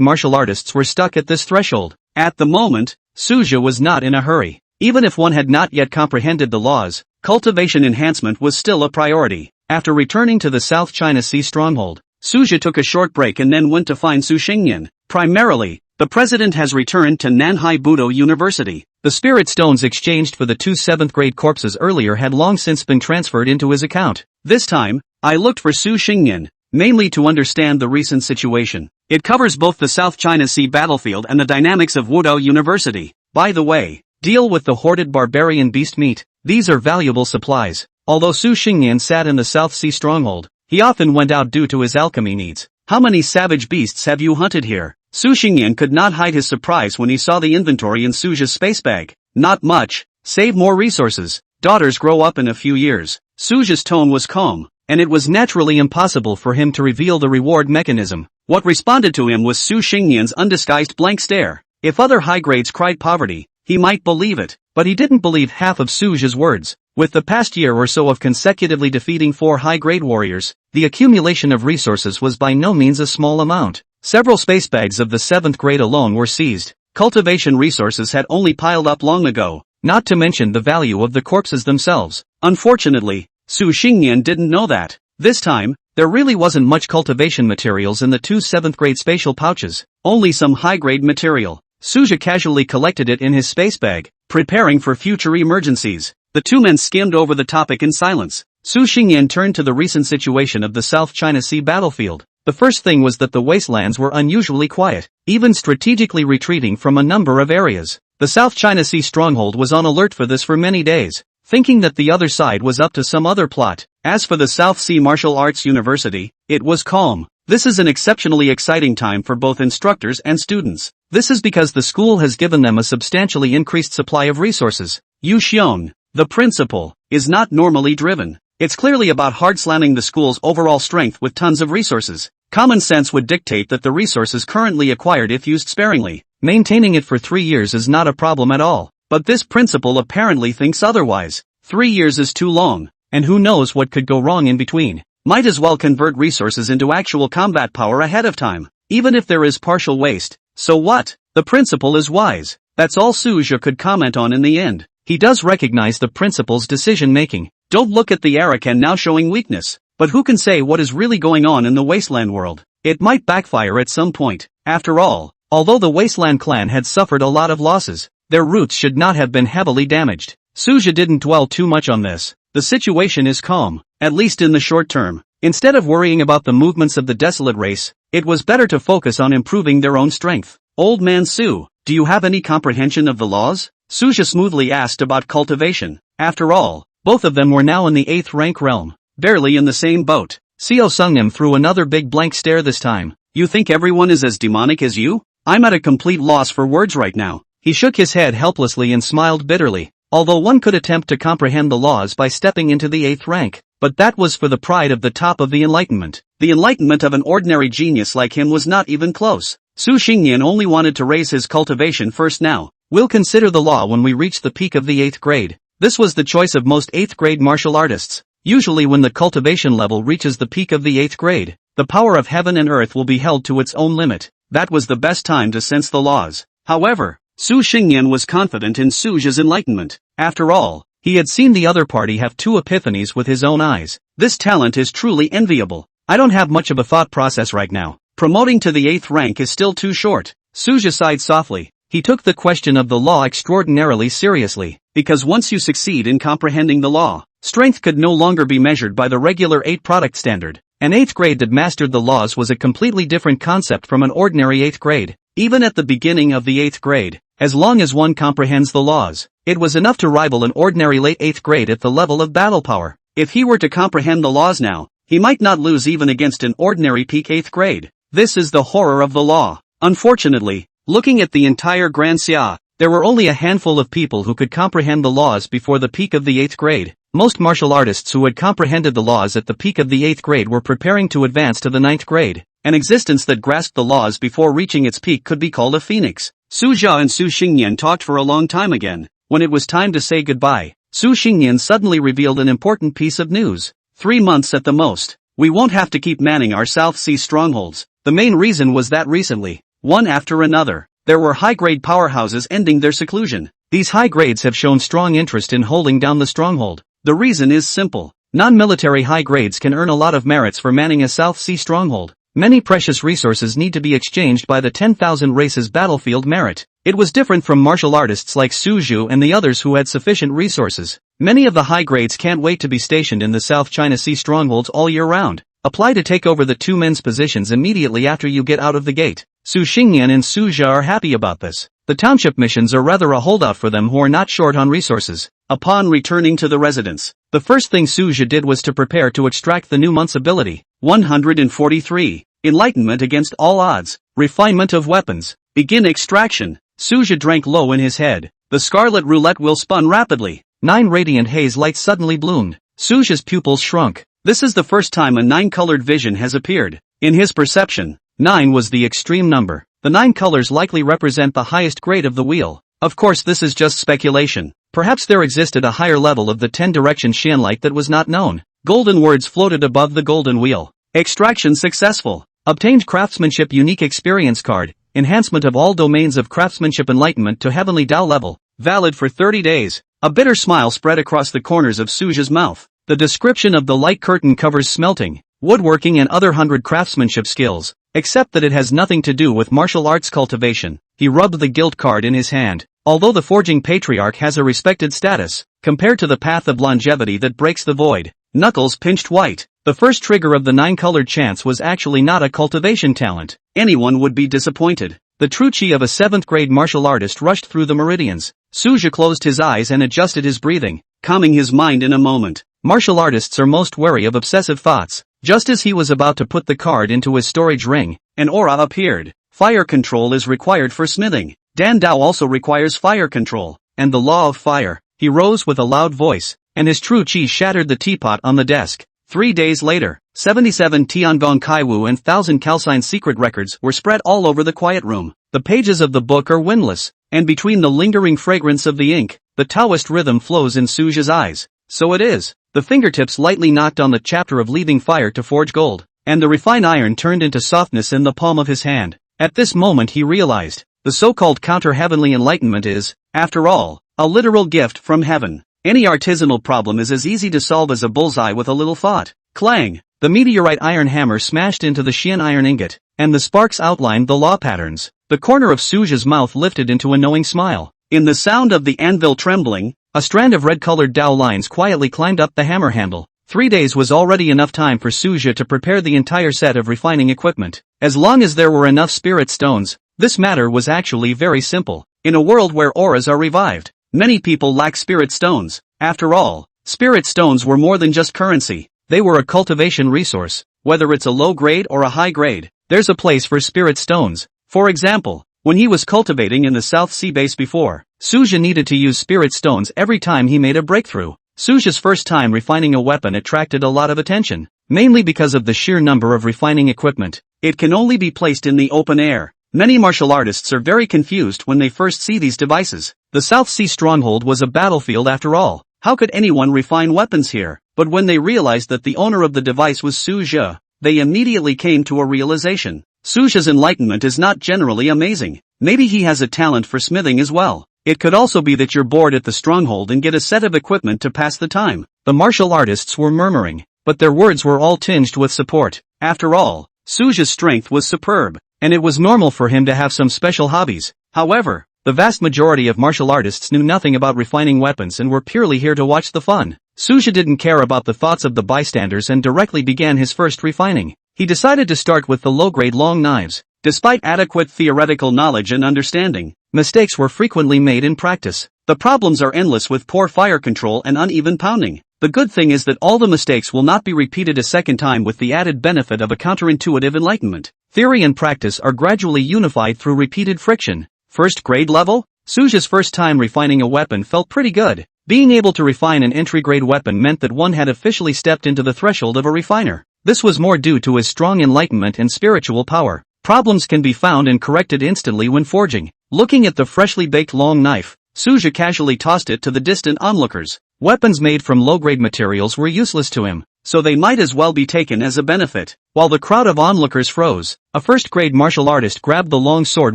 martial artists were stuck at this threshold. At the moment, Suja was not in a hurry. Even if one had not yet comprehended the laws, cultivation enhancement was still a priority. After returning to the South China Sea stronghold, Suja took a short break and then went to find Su Xingyan. Primarily, the president has returned to Nanhai Budo University. The spirit stones exchanged for the 2 7th grade corpses earlier had long since been transferred into his account. This time, I looked for Su Xingyan, mainly to understand the recent situation. It covers both the South China Sea battlefield and the dynamics of Wudo University. By the way, deal with the hoarded barbarian beast meat. These are valuable supplies. Although Su Xingyan sat in the South Sea stronghold, he often went out due to his alchemy needs. How many savage beasts have you hunted here? Su Xingyan could not hide his surprise when he saw the inventory in Suja's space bag. Not much. Save more resources. Daughters grow up in a few years. Suja's tone was calm. and it was naturally impossible for him to reveal the reward mechanism. What responded to him was Su Xingnian's undisguised blank stare. If other high grades cried poverty, he might believe it, but he didn't believe half of Su's words. With the past year or so of consecutively defeating 4 high-grade warriors, the accumulation of resources was by no means a small amount. Several space bags of the 7th grade alone were seized. Cultivation resources had only piled up long ago, not to mention the value of the corpses themselves. Unfortunately, Su Xingnian didn't know that. This time, there really wasn't much cultivation materials in the 2 7th grade spatial pouches, only some high-grade material. Suja casually collected it in his space bag, preparing for future emergencies. The two men skimmed over the topic in silence. Su Xingyan turned to the recent situation of the South China Sea battlefield. The first thing was that the wastelands were unusually quiet, even strategically retreating from a number of areas. The South China Sea stronghold was on alert for this for many days, thinking that the other side was up to some other plot. As for the South Sea Martial Arts University, it was calm. This is an exceptionally exciting time for both instructors and students. This is because the school has given them a substantially increased supply of resources. Yu Xiong, the principal, is not normally driven. It's clearly about hard slamming the school's overall strength with tons of resources. Common sense would dictate that the resources currently acquired if used sparingly. Maintaining it for 3 years is not a problem at all. But this principal apparently thinks otherwise. 3 years is too long, and who knows what could go wrong in between. Might as well convert resources into actual combat power ahead of time, even if there is partial waste. So what? The principal is wise. That's all Suja could comment on in the end. He does recognize the principal's decision-making. Don't look at the Arakan now showing weakness. But who can say what is really going on in the Wasteland world? It might backfire at some point. After all, although the Wasteland clan had suffered a lot of losses, their roots should not have been heavily damaged. Suja didn't dwell too much on this. The situation is calm, at least in the short term. Instead of worrying about the movements of the desolate race, it was better to focus on improving their own strength. Old man Su, do you have any comprehension of the laws? Suja smoothly asked about cultivation. After all, both of them were now in the 8th rank realm, barely in the same boat. Xiao Sungnim threw another big blank stare this time. You think everyone is as demonic as you? I'm at a complete loss for words right now. He shook his head helplessly and smiled bitterly. Although one could attempt to comprehend the laws by stepping into the 8th rank, but that was for the pride of the top of the enlightenment. The enlightenment of an ordinary genius like him was not even close. Su Xingnian only wanted to raise his cultivation first now. We'll consider the law when we reach the peak of the 8th grade. This was the choice of most 8th grade martial artists. Usually when the cultivation level reaches the peak of the 8th grade, the power of heaven and earth will be held to its own limit. That was the best time to sense the laws. However, Su Xingnian was confident in Suja's enlightenment. After all, he had seen the other party have 2 epiphanies with his own eyes. This talent is truly enviable. I don't have much of a thought process right now. Promoting to the 8th rank is still too short. Suja sighed softly. He took the question of the law extraordinarily seriously, because once you succeed in comprehending the law, strength could no longer be measured by the regular 8 product standard. An 8th grade that mastered the laws was a completely different concept from an ordinary 8th grade. Even at the beginning of the 8th grade, as long as one comprehends the laws, it was enough to rival an ordinary late 8th grade at the level of battle power. If he were to comprehend the laws now, he might not lose even against an ordinary peak 8th grade. This is the horror of the law. Unfortunately, looking at the entire Grand Xia, there were only a handful of people who could comprehend the laws before the peak of the 8th grade. Most martial artists who had comprehended the laws at the peak of the 8th grade were preparing to advance to the 9th grade. An existence that grasped the laws before reaching its peak could be called a phoenix. Su Jia and Su Xingnian talked for a long time again. When it was time to say goodbye, Su Xingnian suddenly revealed an important piece of news. 3 months at the most. We won't have to keep manning our South Sea strongholds. The main reason was that recently, one after another, there were high-grade powerhouses ending their seclusion. These high grades have shown strong interest in holding down the stronghold. The reason is simple. Non-military high grades can earn a lot of merits for manning a South Sea stronghold. Many precious resources need to be exchanged by the 10,000 races battlefield merit. It was different from martial artists like Su Zhu and the others who had sufficient resources. Many of the high grades can't wait to be stationed in the South China Sea strongholds all year round. Apply to take over the 2 men's positions immediately after you get out of the gate. Su Xingnian and Su Jia are happy about this. The township missions are rather a holdout for them who are not short on resources. Upon returning to the residence, the first thing Su Jia did was to prepare to extract the new month's ability. 143. Enlightenment against all odds. Refinement of weapons. Begin extraction. Su Jia drank low in his head. The scarlet roulette wheel spun rapidly. 9 radiant haze lights suddenly bloomed. Su Jia's pupils shrunk. This is the first time a 9-colored vision has appeared. In his perception, 9 was the extreme number. The 9 colors likely represent the highest grade of the wheel. Of course, this is just speculation. Perhaps there existed a higher level of the 10-direction Xianlight that was not known. Golden words floated above the golden wheel. Extraction successful. Obtained craftsmanship unique experience card. Enhancement of all domains of craftsmanship enlightenment to heavenly Tao level. Valid for 30 days. A bitter smile spread across the corners of Suja's mouth. The description of the light curtain covers smelting, woodworking and other 100 craftsmanship skills, except that it has nothing to do with martial arts cultivation. He rubbed the guild card in his hand. Although the forging patriarch has a respected status, compared to the path of longevity that breaks the void, knuckles pinched white. The first trigger of the 9-colored chance was actually not a cultivation talent. Anyone would be disappointed. The true chi of a 7th grade martial artist rushed through the meridians. Suja closed his eyes and adjusted his breathing, calming his mind in a moment. Martial artists are most wary of obsessive thoughts. Just as he was about to put the card into his storage ring, an aura appeared. Fire control is required for smithing. Dan Dao also requires fire control, and the law of fire. He rose with a loud voice, and his true chi shattered the teapot on the desk. 3 days later, 77 Tiangong Kaiwu and 1,000 calcine secret records were spread all over the quiet room. The pages of the book are windless, and between the lingering fragrance of the ink, the Taoist rhythm flows in Suja's eyes. So it is. The fingertips lightly knocked on the chapter of leaving fire to forge gold, and the refined iron turned into softness in the palm of his hand. At this moment he realized, the so-called counter-heavenly enlightenment is, after all, a literal gift from heaven. Any artisanal problem is as easy to solve as a bullseye with a little thought. Clang! The meteorite iron hammer smashed into the Xian iron ingot, and the sparks outlined the law patterns. The corner of Suja's mouth lifted into a knowing smile. In the sound of the anvil trembling, a strand of red-colored Dao lines quietly climbed up the hammer handle. 3 days was already enough time for Suja to prepare the entire set of refining equipment. As long as there were enough spirit stones, this matter was actually very simple. In a world where auras are revived, many people lack spirit stones. After all, spirit stones were more than just currency. They were a cultivation resource. Whether it's a low grade or a high grade, there's a place for spirit stones. For example, when he was cultivating in the South Sea base before, Suja needed to use spirit stones every time he made a breakthrough. Suja's first time refining a weapon attracted a lot of attention, mainly because of the sheer number of refining equipment. It can only be placed in the open air. Many martial artists are very confused when they first see these devices. The South Sea stronghold was a battlefield after all. How could anyone refine weapons here? But when they realized that the owner of the device was Suja, they immediately came to a realization. Suja's enlightenment is not generally amazing. Maybe he has a talent for smithing as well. It could also be that you're bored at the stronghold and get a set of equipment to pass the time. The martial artists were murmuring, but their words were all tinged with support. After all, Suja's strength was superb, and it was normal for him to have some special hobbies. However, the vast majority of martial artists knew nothing about refining weapons and were purely here to watch the fun. Suja didn't care about the thoughts of the bystanders and directly began his first refining. He decided to start with the low-grade long knives. Despite adequate theoretical knowledge and understanding, mistakes were frequently made in practice. The problems are endless with poor fire control and uneven pounding. The good thing is that all the mistakes will not be repeated a second time with the added benefit of a counterintuitive enlightenment. Theory and practice are gradually unified through repeated friction. First grade level? Suja's first time refining a weapon felt pretty good. Being able to refine an entry-grade weapon meant that one had officially stepped into the threshold of a refiner. This was more due to his strong enlightenment and spiritual power. Problems can be found and corrected instantly when forging. Looking at the freshly baked long knife, Suja casually tossed it to the distant onlookers. Weapons made from low-grade materials were useless to him, so they might as well be taken as a benefit. While the crowd of onlookers froze, a first-grade martial artist grabbed the long sword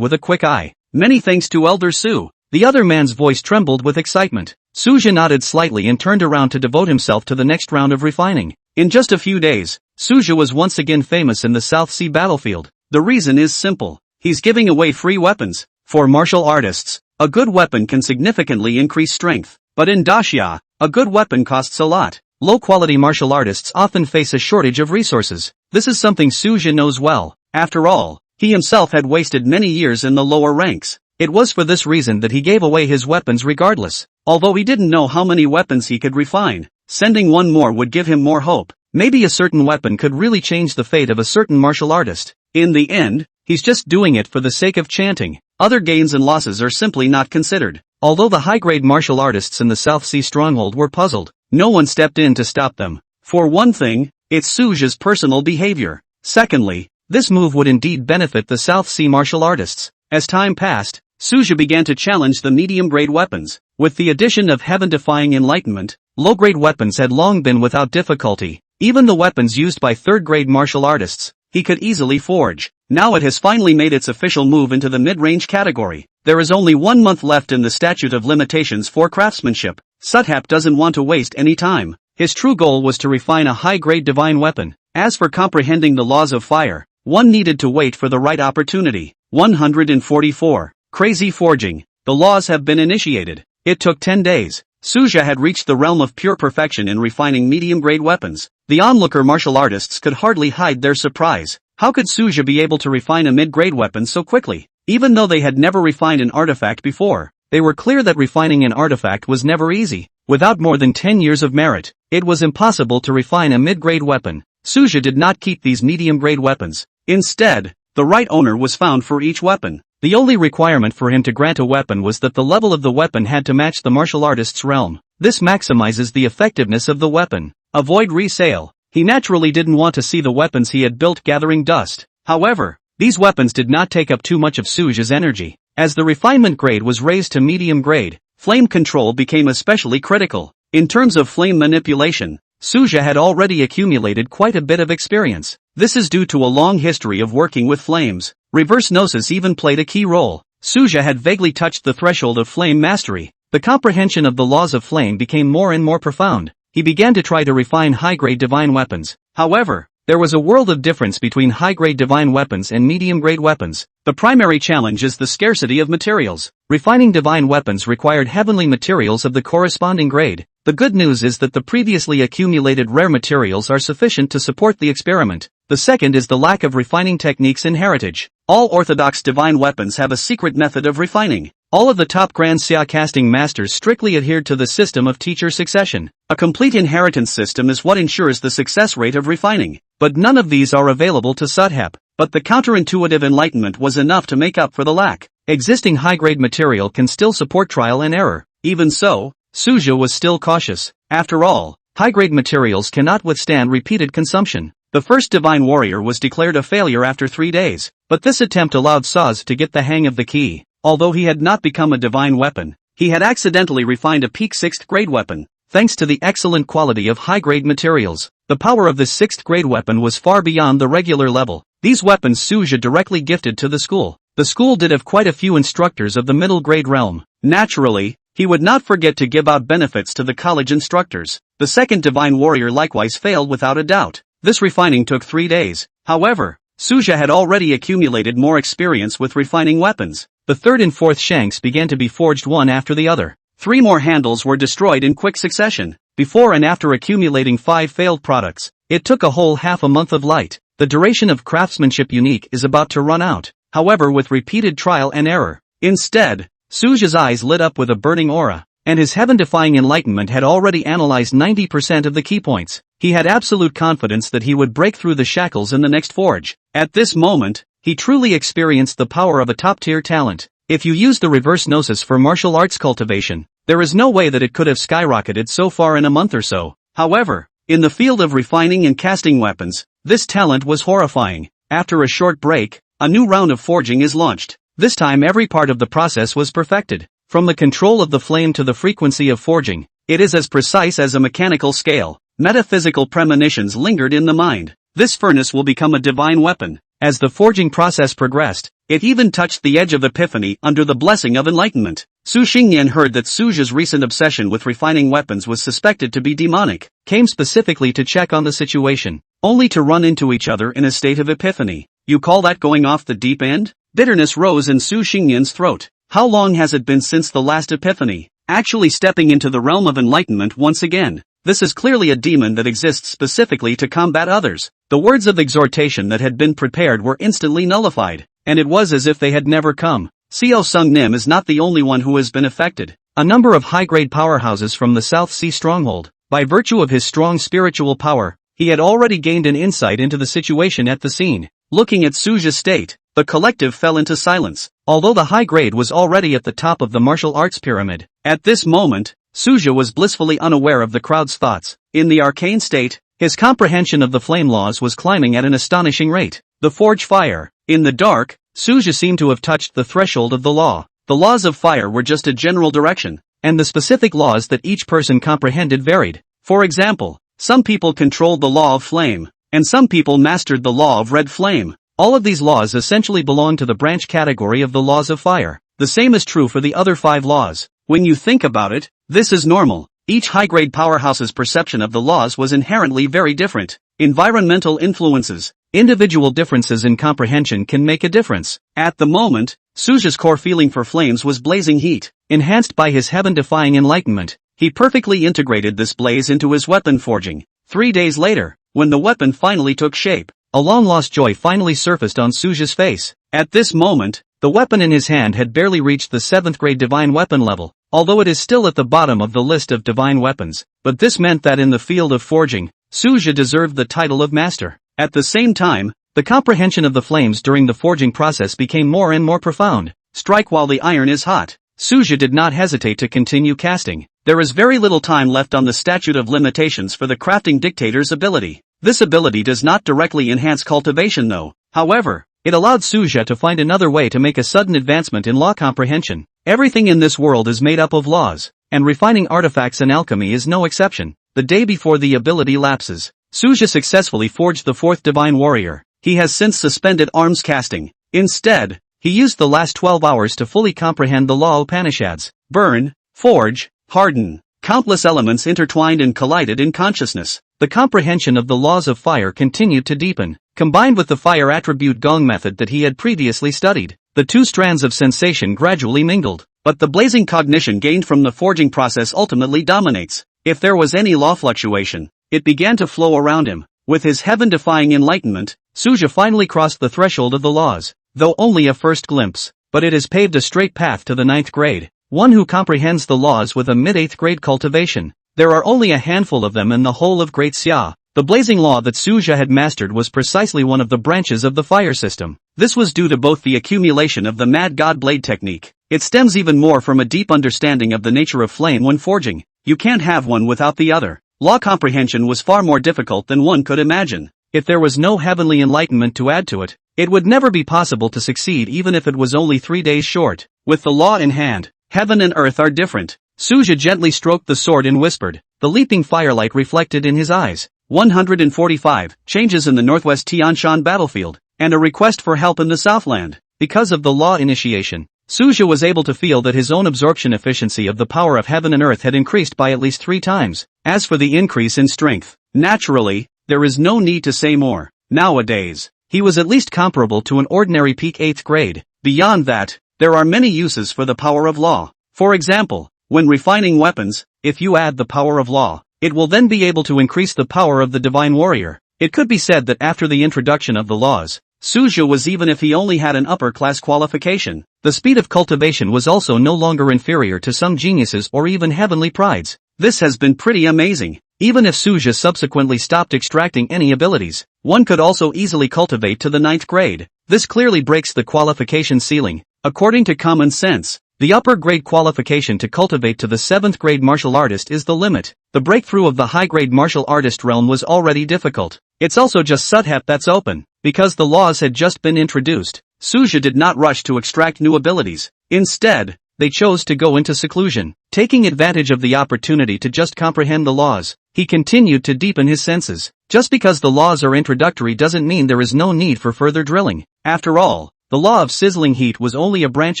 with a quick eye. Many thanks to Elder Su. The other man's voice trembled with excitement. Suja nodded slightly and turned around to devote himself to the next round of refining. In just a few days, Suja was once again famous in the South Sea battlefield. The reason is simple. He's giving away free weapons. For martial artists, a good weapon can significantly increase strength. But in Daxia, a good weapon costs a lot. Low-quality martial artists often face a shortage of resources. This is something Suja knows well. After all, he himself had wasted many years in the lower ranks. It was for this reason that he gave away his weapons regardless. Although he didn't know how many weapons he could refine, sending one more would give him more hope. Maybe a certain weapon could really change the fate of a certain martial artist. In the end, he's just doing it for the sake of chanting. Other gains and losses are simply not considered. Although the high-grade martial artists in the South Sea stronghold were puzzled, no one stepped in to stop them. For one thing, it's Suja's personal behavior. Secondly, this move would indeed benefit the South Sea martial artists. As time passed, Suja began to challenge the medium-grade weapons. With the addition of heaven-defying enlightenment, low-grade weapons had long been without difficulty. Even the weapons used by third-grade martial artists, he could easily forge. Now it has finally made its official move into the mid-range category. There is only 1 month left in the statute of limitations for craftsmanship. Sudhap doesn't want to waste any time. His true goal was to refine a high-grade divine weapon. As for comprehending the laws of fire, one needed to wait for the right opportunity. 144. Crazy forging. The laws have been initiated. It took 10 days. Suja had reached the realm of pure perfection in refining medium-grade weapons. The onlooker martial artists could hardly hide their surprise. How could Suja be able to refine a mid-grade weapon so quickly? Even though they had never refined an artifact before, they were clear that refining an artifact was never easy. Without more than 10 years of merit, it was impossible to refine a mid-grade weapon. Suja did not keep these medium-grade weapons. Instead, the right owner was found for each weapon. The only requirement for him to grant a weapon was that the level of the weapon had to match the martial artist's realm. This maximizes the effectiveness of the weapon. Avoid resale. He naturally didn't want to see the weapons he had built gathering dust. However, these weapons did not take up too much of Suja's energy. As the refinement grade was raised to medium grade, flame control became especially critical. In terms of flame manipulation, Suja had already accumulated quite a bit of experience. This is due to a long history of working with flames. Reverse gnosis even played a key role. Suja had vaguely touched the threshold of flame mastery. The comprehension of the laws of flame became more and more profound. He began to try to refine high-grade divine weapons. However, there was a world of difference between high-grade divine weapons and medium-grade weapons. The primary challenge is the scarcity of materials. Refining divine weapons required heavenly materials of the corresponding grade. The good news is that the previously accumulated rare materials are sufficient to support the experiment. The second is the lack of refining techniques in heritage. All orthodox divine weapons have a secret method of refining. All of the top Grand Xia casting masters strictly adhered to the system of teacher succession. A complete inheritance system is what ensures the success rate of refining. But none of these are available to Sudhap. But the counterintuitive enlightenment was enough to make up for the lack. Existing high-grade material can still support trial and error. Even so, Suja was still cautious. After all, high-grade materials cannot withstand repeated consumption. The first divine warrior was declared a failure after 3 days, but this attempt allowed Saz to get the hang of the key. Although he had not become a divine weapon, he had accidentally refined a peak 6th grade weapon. Thanks to the excellent quality of high-grade materials, the power of this 6th grade weapon was far beyond the regular level. These weapons Suja directly gifted to the school. The school did have quite a few instructors of the middle grade realm. Naturally, he would not forget to give out benefits to the college instructors. The second divine warrior likewise failed without a doubt. This refining took 3 days. However, Suja had already accumulated more experience with refining weapons. The third and fourth shanks began to be forged one after the other. 3 more handles were destroyed in quick succession. Before and after accumulating 5 failed products, it took a whole half a month of light. The duration of craftsmanship unique is about to run out. However, with repeated trial and error. Instead, Suja's eyes lit up with a burning aura, and his heaven-defying enlightenment had already analyzed 90% of the key points. He had absolute confidence that he would break through the shackles in the next forge. At this moment, he truly experienced the power of a top-tier talent. If you use the reverse gnosis for martial arts cultivation, there is no way that it could have skyrocketed so far in a month or so. However, in the field of refining and casting weapons, this talent was horrifying. After a short break, a new round of forging is launched. This time every part of the process was perfected. From the control of the flame to the frequency of forging, it is as precise as a mechanical scale. Metaphysical premonitions lingered in the mind. This furnace will become a divine weapon. As the forging process progressed, it even touched the edge of epiphany under the blessing of enlightenment. Su Xingyan heard that Suja's recent obsession with refining weapons was suspected to be demonic, came specifically to check on the situation, only to run into each other in a state of epiphany. You call that going off the deep end? Bitterness rose in Su Xingyan's throat. How long has it been since the last epiphany? Actually stepping into the realm of enlightenment once again. This is clearly a demon that exists specifically to combat others. The words of exhortation that had been prepared were instantly nullified, and it was as if they had never come. Seo Sung Nim is not the only one who has been affected. A number of high-grade powerhouses from the South Sea stronghold. By virtue of his strong spiritual power, he had already gained an insight into the situation at the scene. Looking at Suja's state, the collective fell into silence, although the high grade was already at the top of the martial arts pyramid. At this moment, Suja was blissfully unaware of the crowd's thoughts. In the arcane state, His comprehension of the flame laws was climbing at an astonishing rate. The forge fire. In the dark, Suja seemed to have touched the threshold of the law. The laws of fire were just a general direction, and the specific laws that each person comprehended varied. For example, some people controlled the law of flame, and some people mastered the law of red flame. All of these laws essentially belong to the branch category of the laws of fire. The same is true for the other 5 laws. When you think about it, this is normal. Each high-grade powerhouse's perception of the laws was inherently very different. Environmental influences. Individual differences in comprehension can make a difference. At the moment, Suja's core feeling for flames was blazing heat. Enhanced by his heaven-defying enlightenment, he perfectly integrated this blaze into his weapon forging. 3 days later, when the weapon finally took shape, a long-lost joy finally surfaced on Suja's face. At this moment, the weapon in his hand had barely reached the 7th grade divine weapon level, although it is still at the bottom of the list of divine weapons. But this meant that in the field of forging, Suja deserved the title of master. At the same time, the comprehension of the flames during the forging process became more and more profound. Strike while the iron is hot. Suja did not hesitate to continue casting. There is very little time left on the statute of limitations for the crafting dictator's ability. This ability does not directly enhance cultivation though. However, it allowed Suja to find another way to make a sudden advancement in law comprehension. Everything in this world is made up of laws, and refining artifacts and alchemy is no exception. The day before the ability lapses, Suja successfully forged the 4th divine warrior. He has since suspended arms casting. Instead, he used the last 12 hours to fully comprehend the law Upanishads. Burn, forge, harden. Countless elements intertwined and collided in consciousness. The comprehension of the laws of fire continued to deepen. Combined with the fire attribute gong method that he had previously studied, the 2 strands of sensation gradually mingled. But the blazing cognition gained from the forging process ultimately dominates. If there was any law fluctuation, it began to flow around him. With his heaven-defying enlightenment, Suja finally crossed the threshold of the laws, though only a first glimpse. But it has paved a straight path to the 9th grade, one who comprehends the laws with a mid-8th grade cultivation. There are only a handful of them in the whole of Great Xia. The blazing law that Suja had mastered was precisely one of the branches of the fire system. This was due to both the accumulation of the Mad God Blade technique. It stems even more from a deep understanding of the nature of flame when forging. You can't have one without the other. Law comprehension was far more difficult than one could imagine. If there was no heavenly enlightenment to add to it, it would never be possible to succeed even if it was only 3 days short. With the law in hand, heaven and earth are different. Suja gently stroked the sword and whispered. The leaping firelight reflected in his eyes. 145. Changes in the Northwest Tianshan battlefield, and a request for help in the Southland. Because of the law initiation, Suja was able to feel that his own absorption efficiency of the power of heaven and earth had increased by at least 3 times. As for the increase in strength, naturally, there is no need to say more. Nowadays, he was at least comparable to an ordinary peak 8th grade. Beyond that, there are many uses for the power of law. For example, when refining weapons, if you add the power of law, it will then be able to increase the power of the divine warrior. It could be said that after the introduction of the laws, Suja was even if he only had an upper-class qualification. The speed of cultivation was also no longer inferior to some geniuses or even heavenly prides. This has been pretty amazing. Even if Suja subsequently stopped extracting any abilities, one could also easily cultivate to the 9th grade. This clearly breaks the qualification ceiling. According to common sense, the upper grade qualification to cultivate to the 7th grade martial artist is the limit. The breakthrough of the high grade martial artist realm was already difficult. It's also just Sudhep that's open. Because the laws had just been introduced, Suja did not rush to extract new abilities. Instead, they chose to go into seclusion. Taking advantage of the opportunity to just comprehend the laws, he continued to deepen his senses. Just because the laws are introductory doesn't mean there is no need for further drilling. After all, the law of sizzling heat was only a branch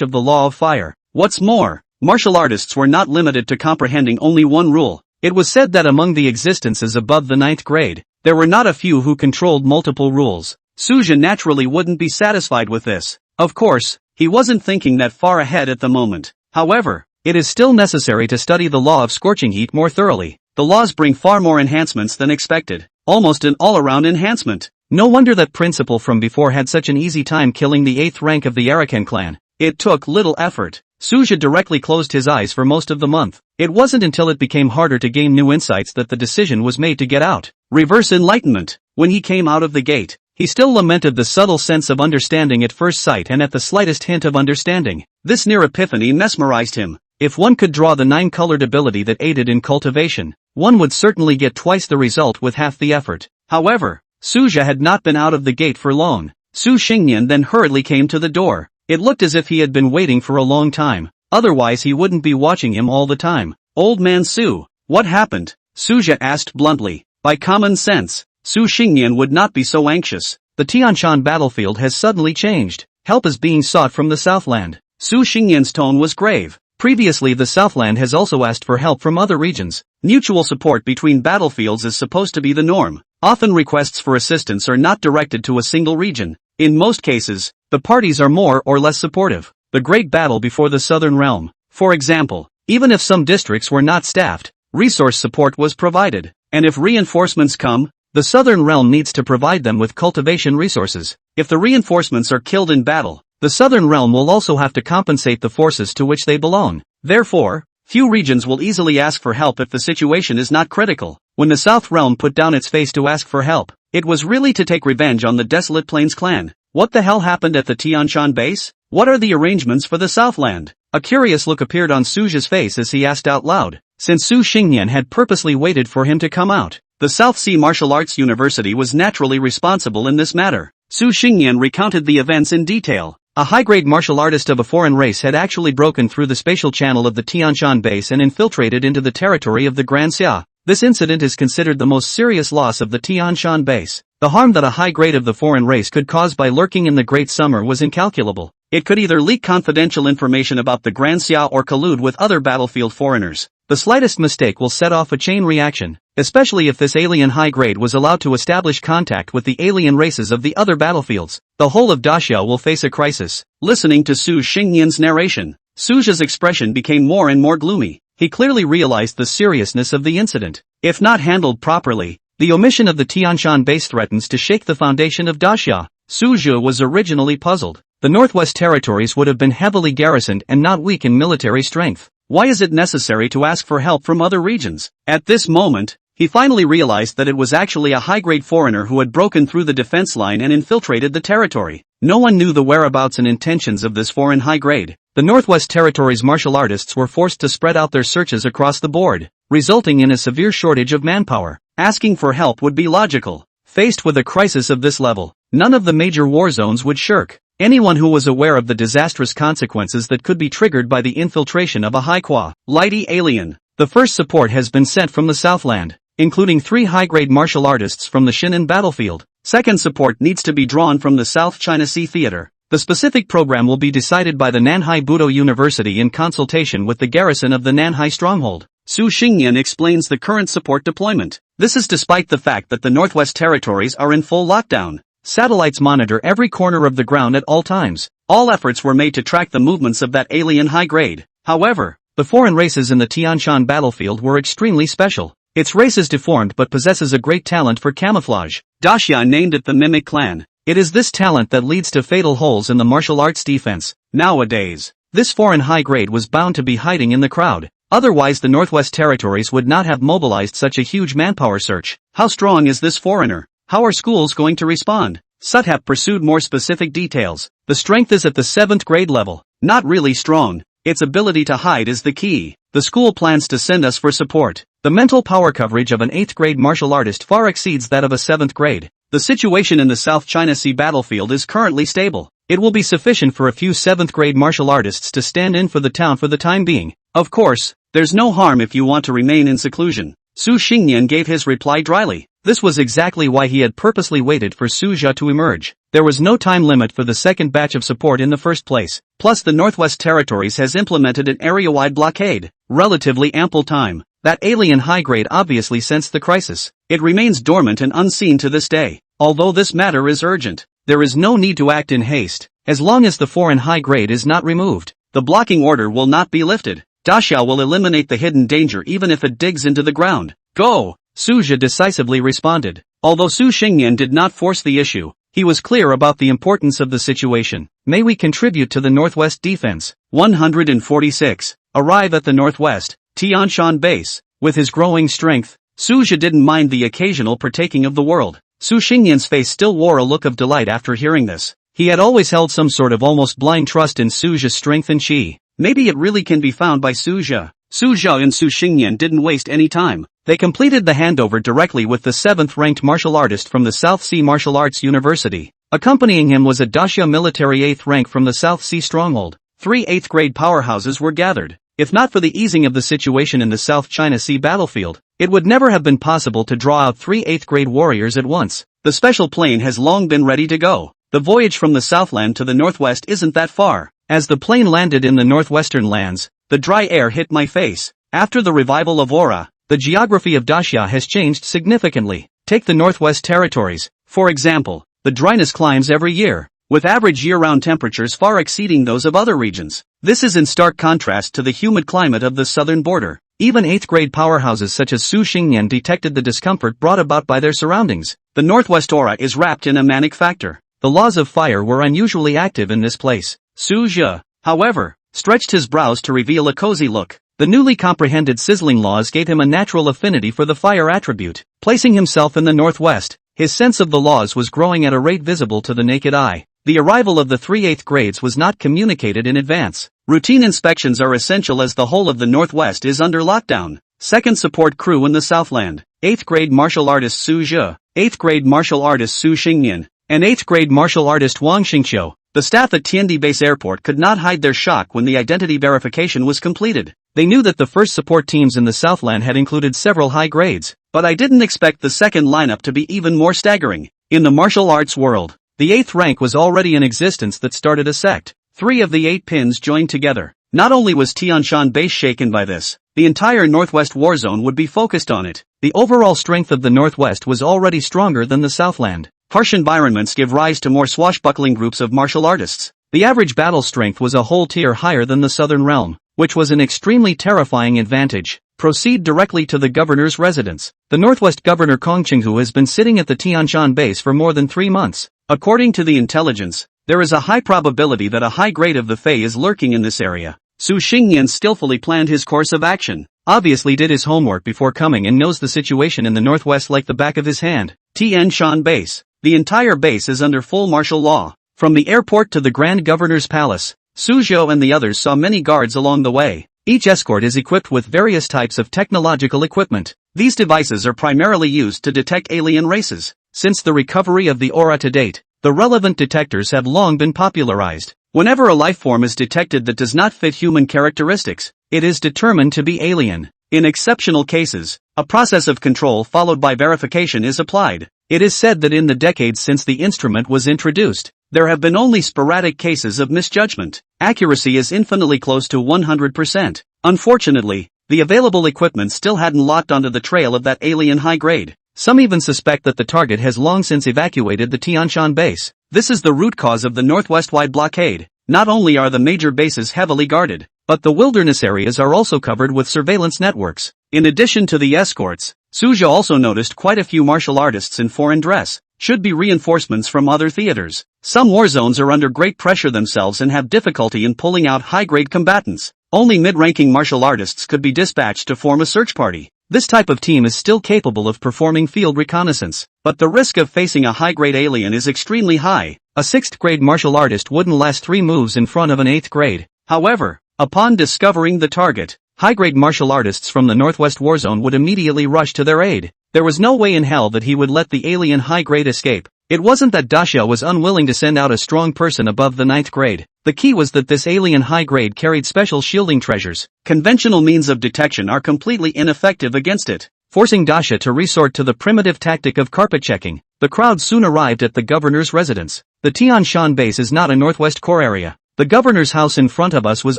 of the law of fire. What's more, martial artists were not limited to comprehending only one rule. It was said that among the existences above the 9th grade, there were not a few who controlled multiple rules. Suja naturally wouldn't be satisfied with this. Of course, he wasn't thinking that far ahead at the moment. However, it is still necessary to study the law of scorching heat more thoroughly. The laws bring far more enhancements than expected. Almost an all-around enhancement. No wonder that principal from before had such an easy time killing the 8th rank of the Arakan clan. It took little effort. Suja directly closed his eyes for most of the month. It wasn't until it became harder to gain new insights that the decision was made to get out. Reverse enlightenment. When he came out of the gate, he still lamented the subtle sense of understanding at first sight and at the slightest hint of understanding. This near epiphany mesmerized him. If one could draw the 9-colored ability that aided in cultivation, one would certainly get twice the result with half the effort. However, Suja had not been out of the gate for long. Su Xingyan then hurriedly came to the door. It looked as if he had been waiting for a long time. Otherwise he wouldn't be watching him all the time. Old man Su, what happened? Suja asked bluntly. By common sense, Su Xingyan would not be so anxious. The Tianshan battlefield has suddenly changed. Help is being sought from the Southland. Su Xingyan's tone was grave. Previously the Southland has also asked for help from other regions. Mutual support between battlefields is supposed to be the norm. Often requests for assistance are not directed to a single region. In most cases, the parties are more or less supportive. The great battle before the Southern Realm, for example, even if some districts were not staffed, resource support was provided. And if reinforcements come, the Southern Realm needs to provide them with cultivation resources. If the reinforcements are killed in battle, the Southern Realm will also have to compensate the forces to which they belong. Therefore, few regions will easily ask for help if the situation is not critical. When the South Realm put down its face to ask for help, it was really to take revenge on the Desolate Plains clan. What the hell happened at the Tianshan base? What are the arrangements for the Southland? A curious look appeared on Suja's face as he asked out loud. Since Su Xingyan had purposely waited for him to come out, the South Sea Martial Arts University was naturally responsible in this matter. Su Xingyan recounted the events in detail. A high-grade martial artist of a foreign race had actually broken through the spatial channel of the Tianshan base and infiltrated into the territory of the Grand Xia. This incident is considered the most serious loss of the Tianshan base. The harm that a high grade of the foreign race could cause by lurking in the Great Summer was incalculable. It could either leak confidential information about the Grand Xia or collude with other battlefield foreigners. The slightest mistake will set off a chain reaction, especially if this alien high grade was allowed to establish contact with the alien races of the other battlefields. The whole of Daxia will face a crisis. Listening to Su Xingyan's narration, Suja's expression became more and more gloomy. He clearly realized the seriousness of the incident. If not handled properly, the omission of the Tianshan base threatens to shake the foundation of Daxia. Suja was originally puzzled. The Northwest Territories would have been heavily garrisoned and not weak in military strength. Why is it necessary to ask for help from other regions? At this moment, he finally realized that it was actually a high-grade foreigner who had broken through the defense line and infiltrated the territory. No one knew the whereabouts and intentions of this foreign high-grade. The Northwest Territories martial artists were forced to spread out their searches across the board, resulting in a severe shortage of manpower. Asking for help would be logical. Faced with a crisis of this level, none of the major war zones would shirk. Anyone who was aware of the disastrous consequences that could be triggered by the infiltration of a high-quality alien. The first support has been sent from the Southland, including 3 high-grade martial artists from the Shinan battlefield. Second support needs to be drawn from the South China Sea Theater. The specific program will be decided by the Nanhai Budo University in consultation with the garrison of the Nanhai stronghold. Su Xingyan explains the current support deployment. This is despite the fact that the Northwest Territories are in full lockdown. Satellites monitor every corner of the ground at all times. All efforts were made to track the movements of that alien high grade. However, the foreign races in the Tianshan battlefield were extremely special. Its race is deformed but possesses a great talent for camouflage. Daxia named it the Mimic Clan. It is this talent that leads to fatal holes in the martial arts defense. Nowadays, this foreign high grade was bound to be hiding in the crowd. Otherwise the Northwest Territories would not have mobilized such a huge manpower search. How strong is this foreigner? How are schools going to respond? Suthep pursued more specific details. The strength is at the 7th grade level. Not really strong. Its ability to hide is the key. The school plans to send us for support. The mental power coverage of an 8th grade martial artist far exceeds that of a 7th grade. The situation in the South China Sea battlefield is currently stable. It will be sufficient for a few 7th grade martial artists to stand in for the town for the time being. Of course, there's no harm if you want to remain in seclusion. Su Xingyan gave his reply dryly. This was exactly why he had purposely waited for Suja to emerge. There was no time limit for the second batch of support in the first place. Plus the Northwest Territories has implemented an area-wide blockade. Relatively ample time. That alien high grade obviously sensed the crisis. It remains dormant and unseen to this day. Although this matter is urgent, there is no need to act in haste. As long as the foreign high grade is not removed, the blocking order will not be lifted. Daxia will eliminate the hidden danger even if it digs into the ground. Go! Suja decisively responded. Although Su Xingyan did not force the issue, he was clear about the importance of the situation. May we contribute to the Northwest defense? 146. Arrive at the Northwest Tianshan base. With his growing strength, Suja didn't mind the occasional partaking of the world. Su Xingyan's face still wore a look of delight after hearing this. He had always held some sort of almost blind trust in Suja's strength and chi. Maybe it really can be found by Su Zhe. Su Zhe and Su Xingyan didn't waste any time. They completed the handover directly with the 7th-ranked martial artist from the South Sea Martial Arts University. Accompanying him was a daxia military 8th rank from the South Sea stronghold. 3 8th-grade powerhouses were gathered. If not for the easing of the situation in the South China Sea battlefield, it would never have been possible to draw out 3 8th-grade warriors at once. The special plane has long been ready to go. The voyage from the Southland to the Northwest isn't that far. As the plane landed in the northwestern lands, the dry air hit my face. After the revival of aura, the geography of daxia has changed significantly. Take the Northwest Territories, for example. The dryness climbs every year, with average year-round temperatures far exceeding those of other regions. This is in stark contrast to the humid climate of the southern border. Even 8th-grade powerhouses such as Su Xingyan detected the discomfort brought about by their surroundings. The Northwest aura is wrapped in a manic factor. The laws of fire were unusually active in this place. Su Zhe, however, stretched his brows to reveal a cozy look. The newly comprehended sizzling laws gave him a natural affinity for the fire attribute. Placing himself in the Northwest, his sense of the laws was growing at a rate visible to the naked eye. The arrival of the 3 8th grades was not communicated in advance. Routine inspections are essential as the whole of the Northwest is under lockdown. Second support crew in the Southland. 8th grade martial artist Su Zhe, 8th grade martial artist Su Xingyan, and 8th grade martial artist Wang Xingqiu. The staff at Tiandi Base Airport could not hide their shock when the identity verification was completed. They knew that the first support teams in the Southland had included several high grades, but I didn't expect the second lineup to be even more staggering. In the martial arts world, the 8th rank was already in existence that started a sect. 3 of the 8 pins joined together. Not only was Tianshan Base shaken by this, the entire Northwest war zone would be focused on it. The overall strength of the Northwest was already stronger than the Southland. Harsh environments give rise to more swashbuckling groups of martial artists. The average battle strength was a whole tier higher than the Southern Realm, which was an extremely terrifying advantage. Proceed directly to the governor's residence. The Northwest Governor Kong Qinghu has been sitting at the Tianshan base for more than 3 months. According to the intelligence, there is a high probability that a high grade of the Fae is lurking in this area. Su Xingyan skillfully planned his course of action, obviously did his homework before coming and knows the situation in the Northwest like the back of his hand. Tianshan Base. The entire base is under full martial law. From the airport to the Grand Governor's palace, Su Zhou and the others saw many guards along the way. Each escort is equipped with various types of technological equipment. These devices are primarily used to detect alien races. Since the recovery of the aura to date, the relevant detectors have long been popularized. Whenever a life form is detected that does not fit human characteristics, it is determined to be alien. In exceptional cases, a process of control followed by verification is applied. It is said that in the decades since the instrument was introduced, there have been only sporadic cases of misjudgment. Accuracy is infinitely close to 100%. Unfortunately, the available equipment still hadn't locked onto the trail of that alien high grade. Some even suspect that the target has long since evacuated the Tianshan base. This is the root cause of the Northwest-wide blockade. Not only are the major bases heavily guarded, but the wilderness areas are also covered with surveillance networks. In addition to the escorts, Su Zhe also noticed quite a few martial artists in foreign dress. Should be reinforcements from other theaters. Some war zones are under great pressure themselves and have difficulty in pulling out high-grade combatants. Only mid-ranking martial artists could be dispatched to form a search party. This type of team is still capable of performing field reconnaissance, but the risk of facing a high-grade alien is extremely high. A 6th-grade martial artist wouldn't last 3 moves in front of an 8th grade. However, upon discovering the target, high-grade martial artists from the Northwest Warzone would immediately rush to their aid. There was no way in hell that he would let the alien high-grade escape. It wasn't that daxia was unwilling to send out a strong person above the 9th grade. The key was that this alien high grade carried special shielding treasures. Conventional means of detection are completely ineffective against it, forcing daxia to resort to the primitive tactic of carpet checking. The crowd soon arrived at the governor's residence. The Tianshan base is not a Northwest core area. The governor's house in front of us was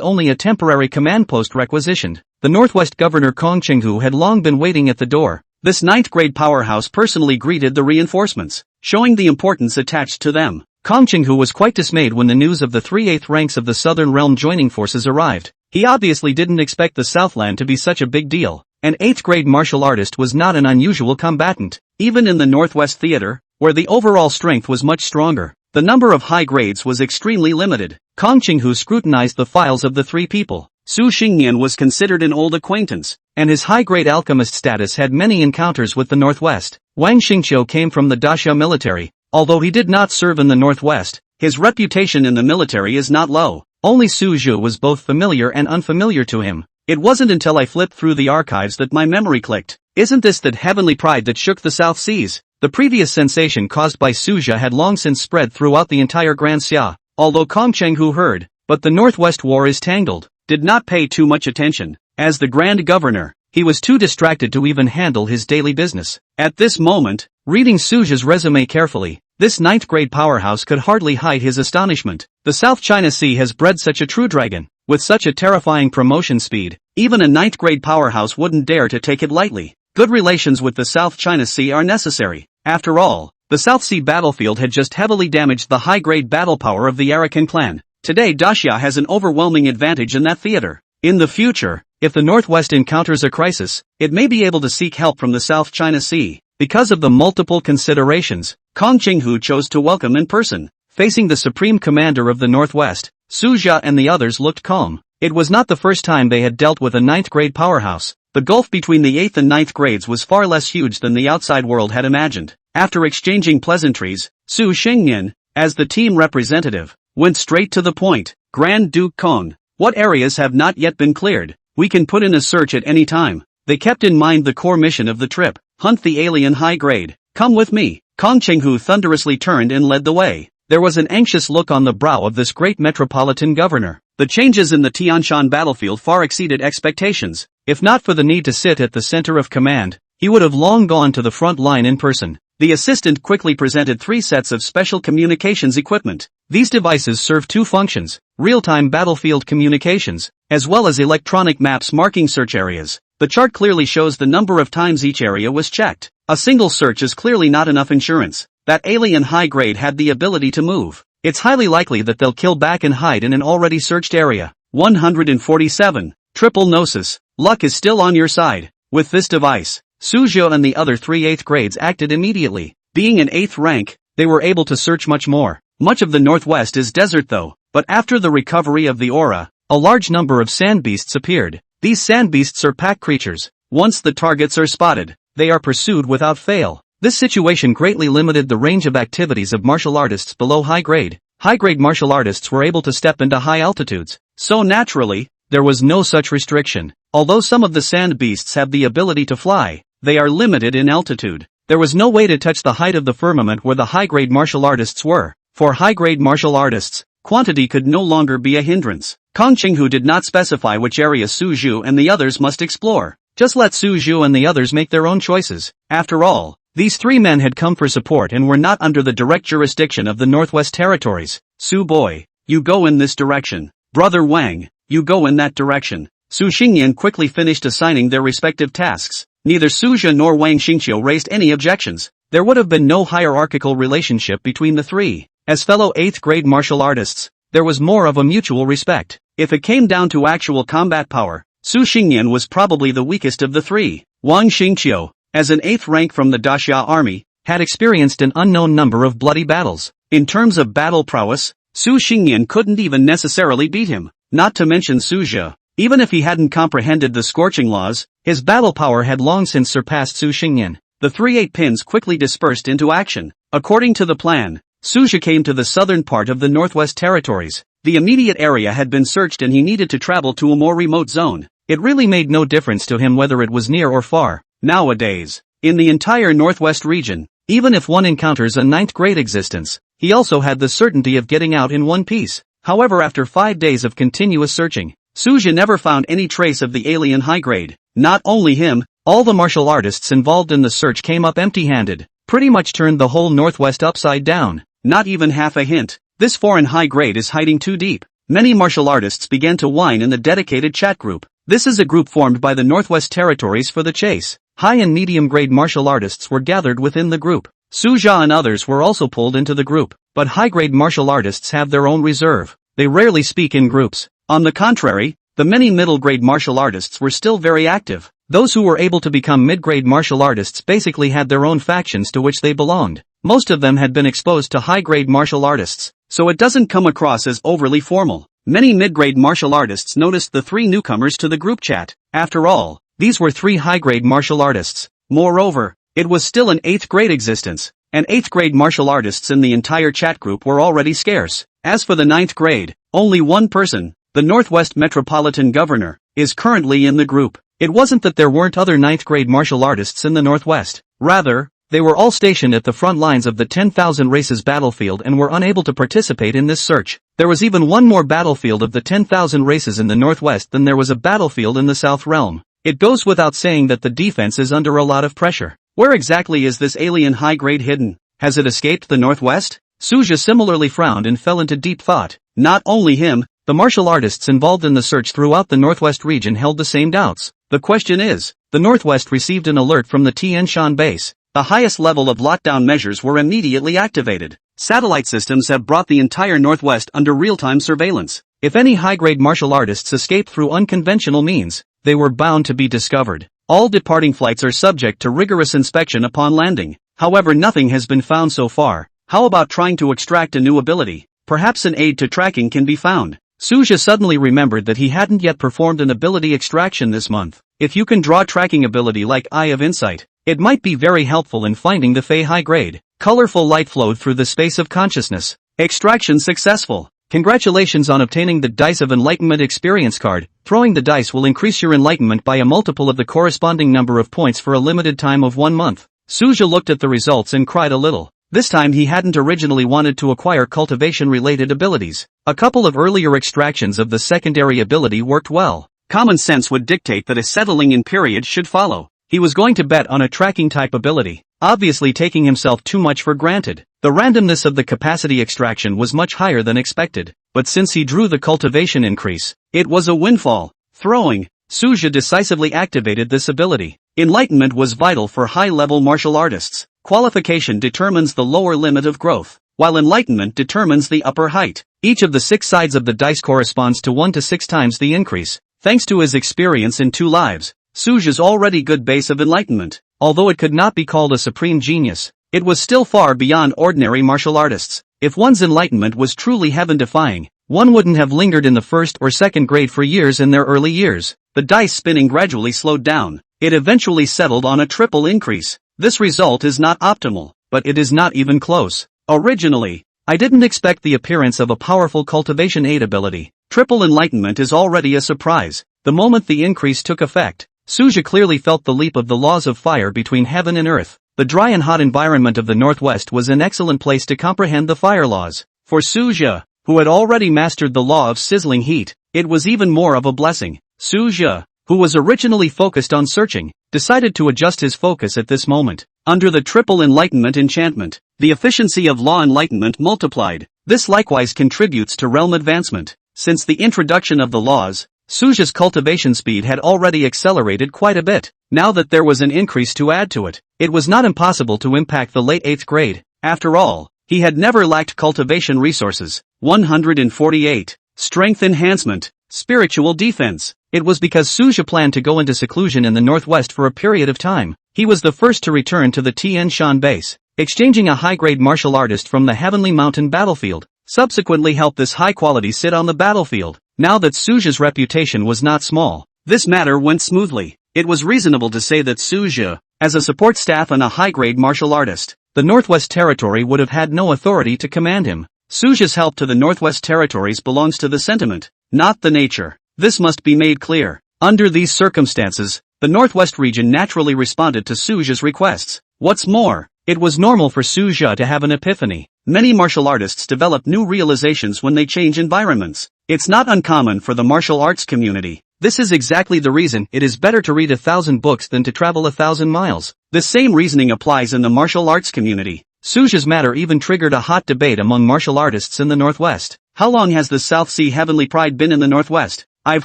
only a temporary command post requisitioned. The Northwest Governor Kong Qinghu had long been waiting at the door. This 9th grade powerhouse personally greeted the reinforcements, showing the importance attached to them. Kong Qinghu was quite dismayed when the news of the 3 8th ranks of the Southern Realm joining forces arrived. He obviously didn't expect the Southland to be such a big deal. An 8th grade martial artist was not an unusual combatant. Even in the Northwest Theater, where the overall strength was much stronger, the number of high grades was extremely limited. Kong Qinghu scrutinized the files of the 3 people. Su Xingyan was considered an old acquaintance, and his high-grade alchemist status had many encounters with the Northwest. Wang Xingqiu came from the daxia military. Although he did not serve in the Northwest, his reputation in the military is not low. Only Suju was both familiar and unfamiliar to him. It wasn't until I flipped through the archives that my memory clicked. Isn't this that heavenly pride that shook the South Seas? The previous sensation caused by Suja had long since spread throughout the entire Grand Xia, although Kong Chenghu heard, but the Northwest War is tangled, did not pay too much attention. As the Grand Governor, he was too distracted to even handle his daily business. At this moment, reading Suja's resume carefully, this ninth-grade powerhouse could hardly hide his astonishment. The South China Sea has bred such a true dragon. With such a terrifying promotion speed, even a ninth-grade powerhouse wouldn't dare to take it lightly. Good relations with the South China Sea are necessary. After all, the South Sea battlefield had just heavily damaged the high-grade battle power of the Arakan clan. Today Daxia has an overwhelming advantage in that theater. In the future, if the Northwest encounters a crisis, it may be able to seek help from the South China Sea. Because of the multiple considerations, Kong Chenghu chose to welcome in person. Facing the supreme commander of the Northwest, Suja and the others looked calm. It was not the first time they had dealt with a ninth-grade powerhouse. The gulf between the 8th and ninth grades was far less huge than the outside world had imagined. After exchanging pleasantries, Su Xingyan, as the team representative, went straight to the point. Grand Duke Kong, what areas have not yet been cleared? We can put in a search at any time. They kept in mind the core mission of the trip, hunt the alien high grade. Come with me. Kong Chenghu thunderously turned and led the way. There was an anxious look on the brow of this great metropolitan governor. The changes in the Tianshan battlefield far exceeded expectations. If not for the need to sit at the center of command, he would have long gone to the front line in person. The assistant quickly presented 3 sets of special communications equipment. These devices serve 2 functions: real-time battlefield communications, as well as electronic maps marking search areas. The chart clearly shows the number of times each area was checked. A single search is clearly not enough insurance. That alien high grade had the ability to move. It's highly likely that they'll kill back and hide in an already searched area. 147. Triple Gnosis. Luck is still on your side. With this device, Suzhou and the other 3 8th grades acted immediately. Being in 8th rank, they were able to search much more. Much of the Northwest is desert though, but after the recovery of the aura, a large number of sand beasts appeared. These sand beasts are pack creatures. Once the targets are spotted, they are pursued without fail. This situation greatly limited the range of activities of martial artists below high grade. High grade martial artists were able to step into high altitudes, so naturally, there was no such restriction. Although some of the sand beasts have the ability to fly, they are limited in altitude. There was no way to touch the height of the firmament where the high grade martial artists were. For high grade martial artists, quantity could no longer be a hindrance. Kong Chenghu did not specify which area Su Zhu and the others must explore. Just let Su Zhu and the others make their own choices. After all, these 3 men had come for support and were not under the direct jurisdiction of the Northwest Territories. Su Boy, you go in this direction. Brother Wang, you go in that direction. Su Xingyan quickly finished assigning their respective tasks. Neither Su Zhe nor Wang Xingqiu raised any objections. There would have been no hierarchical relationship between the 3. As fellow 8th grade martial artists, there was more of a mutual respect. If it came down to actual combat power, Su Xingyan was probably the weakest of the 3. Wang Xingqiu, as an 8th rank from the Daxia army, had experienced an unknown number of bloody battles. In terms of battle prowess, Su Xingyan couldn't even necessarily beat him, not to mention Su Zhe. Even if he hadn't comprehended the scorching laws, his battle power had long since surpassed Su Xingyan. The 3 8 pins quickly dispersed into action. According to the plan, Su Zhe came to the southern part of the Northwest Territories. The immediate area had been searched and he needed to travel to a more remote zone. It really made no difference to him whether it was near or far. Nowadays, in the entire Northwest region, even if one encounters a 9th grade existence, he also had the certainty of getting out in one piece. However, after 5 days of continuous searching, Su Zhe never found any trace of the alien high grade. Not only him, all the martial artists involved in the search came up empty-handed, pretty much turned the whole Northwest upside down. Not even half a hint. This foreign high grade is hiding too deep. Many martial artists began to whine in the dedicated chat group. This is a group formed by the Northwest Territories for the chase. High and medium grade martial artists were gathered within the group. Su Zhe and others were also pulled into the group, but high grade martial artists have their own reserve. They rarely speak in groups. On the contrary, the many middle grade martial artists were still very active. Those who were able to become mid-grade martial artists basically had their own factions to which they belonged. Most of them had been exposed to high-grade martial artists, so it doesn't come across as overly formal. Many mid-grade martial artists noticed the 3 newcomers to the group chat. After all, these were 3 high-grade martial artists. Moreover, it was still an 8th grade existence, and 8th grade martial artists in the entire chat group were already scarce. As for the 9th grade, Only one person, the Northwest Metropolitan Governor, is currently in the group. It wasn't that there weren't other ninth-grade martial artists in the Northwest. Rather, they were all stationed at the front lines of the 10,000 races battlefield and were unable to participate in this search. There was even one more battlefield of the 10,000 races in the Northwest than there was a battlefield in the South Realm. It goes without saying that the defense is under a lot of pressure. Where exactly is this alien high-grade hidden? Has it escaped the Northwest? Suja similarly frowned and fell into deep thought. Not only him, the martial artists involved in the search throughout the Northwest region held the same doubts. The question is, the Northwest received an alert from the Tien Shan base. The highest level of lockdown measures were immediately activated. Satellite systems have brought the entire Northwest under real-time surveillance. If any high-grade martial artists escaped through unconventional means, they were bound to be discovered. All departing flights are subject to rigorous inspection upon landing. However, nothing has been found so far. How about trying to extract a new ability? Perhaps an aid to tracking can be found. Suja suddenly remembered that he hadn't yet performed an ability extraction this month. If you can draw tracking ability like Eye of Insight, it might be very helpful in finding the Fey high grade. Colorful light flowed through the space of consciousness. Extraction successful. Congratulations on obtaining the Dice of Enlightenment experience card. Throwing the dice will increase your enlightenment by a multiple of the corresponding number of points for a limited time of 1 month. Suja looked at the results and cried a little. This time he hadn't originally wanted to acquire cultivation-related abilities. A couple of earlier extractions of the secondary ability worked well. Common sense would dictate that a settling-in period should follow. He was going to bet on a tracking-type ability, obviously taking himself too much for granted. The randomness of the capacity extraction was much higher than expected, but since he drew the cultivation increase, it was a windfall. Throwing, Suja decisively activated this ability. Enlightenment was vital for high-level martial artists. Qualification determines the lower limit of growth, while enlightenment determines the upper height. Each of the 6 sides of the dice corresponds to 1 to 6 times the increase. Thanks to his experience in 2 lives, Suja's already good base of enlightenment, although it could not be called a supreme genius, it was still far beyond ordinary martial artists. If one's enlightenment was truly heaven-defying, one wouldn't have lingered in the first or second grade for years in their early years. The dice spinning gradually slowed down. It eventually settled on a triple increase. This result is not optimal, but it is not even close. Originally, I didn't expect the appearance of a powerful cultivation aid ability. Triple enlightenment is already a surprise. The moment the increase took effect, Suja clearly felt the leap of the laws of fire between heaven and earth. The dry and hot environment of the Northwest was an excellent place to comprehend the fire laws. For Suja, who had already mastered the law of sizzling heat, it was even more of a blessing. Suja, who was originally focused on searching, decided to adjust his focus at this moment. Under the triple enlightenment enchantment, the efficiency of law enlightenment multiplied. This likewise contributes to realm advancement. Since the introduction of the laws, Suja's cultivation speed had already accelerated quite a bit. Now that there was an increase to add to it, it was not impossible to impact the late 8th grade. After all, he had never lacked cultivation resources. 148. Strength enhancement. Spiritual defense. It was because Suja planned to go into seclusion in the Northwest for a period of time. He was the first to return to the Tien Shan base, exchanging a high-grade martial artist from the Heavenly Mountain battlefield. Subsequently helped this high quality sit on the battlefield. Now that Suja's reputation was not small, this matter went smoothly. It was reasonable to say that Suja, as a support staff and a high-grade martial artist, the Northwest Territory would have had no authority to command him. Suja's help to the Northwest Territories belongs to the sentiment, not the nature. This must be made clear. Under these circumstances, the Northwest region naturally responded to Suja's requests. What's more, it was normal for Suja to have an epiphany. Many martial artists develop new realizations when they change environments. It's not uncommon for the martial arts community. This is exactly the reason it is better to read 1,000 books than to travel 1,000 miles. The same reasoning applies in the martial arts community. Suja's matter even triggered a hot debate among martial artists in the Northwest. How long has the South Sea Heavenly Pride been in the Northwest? I've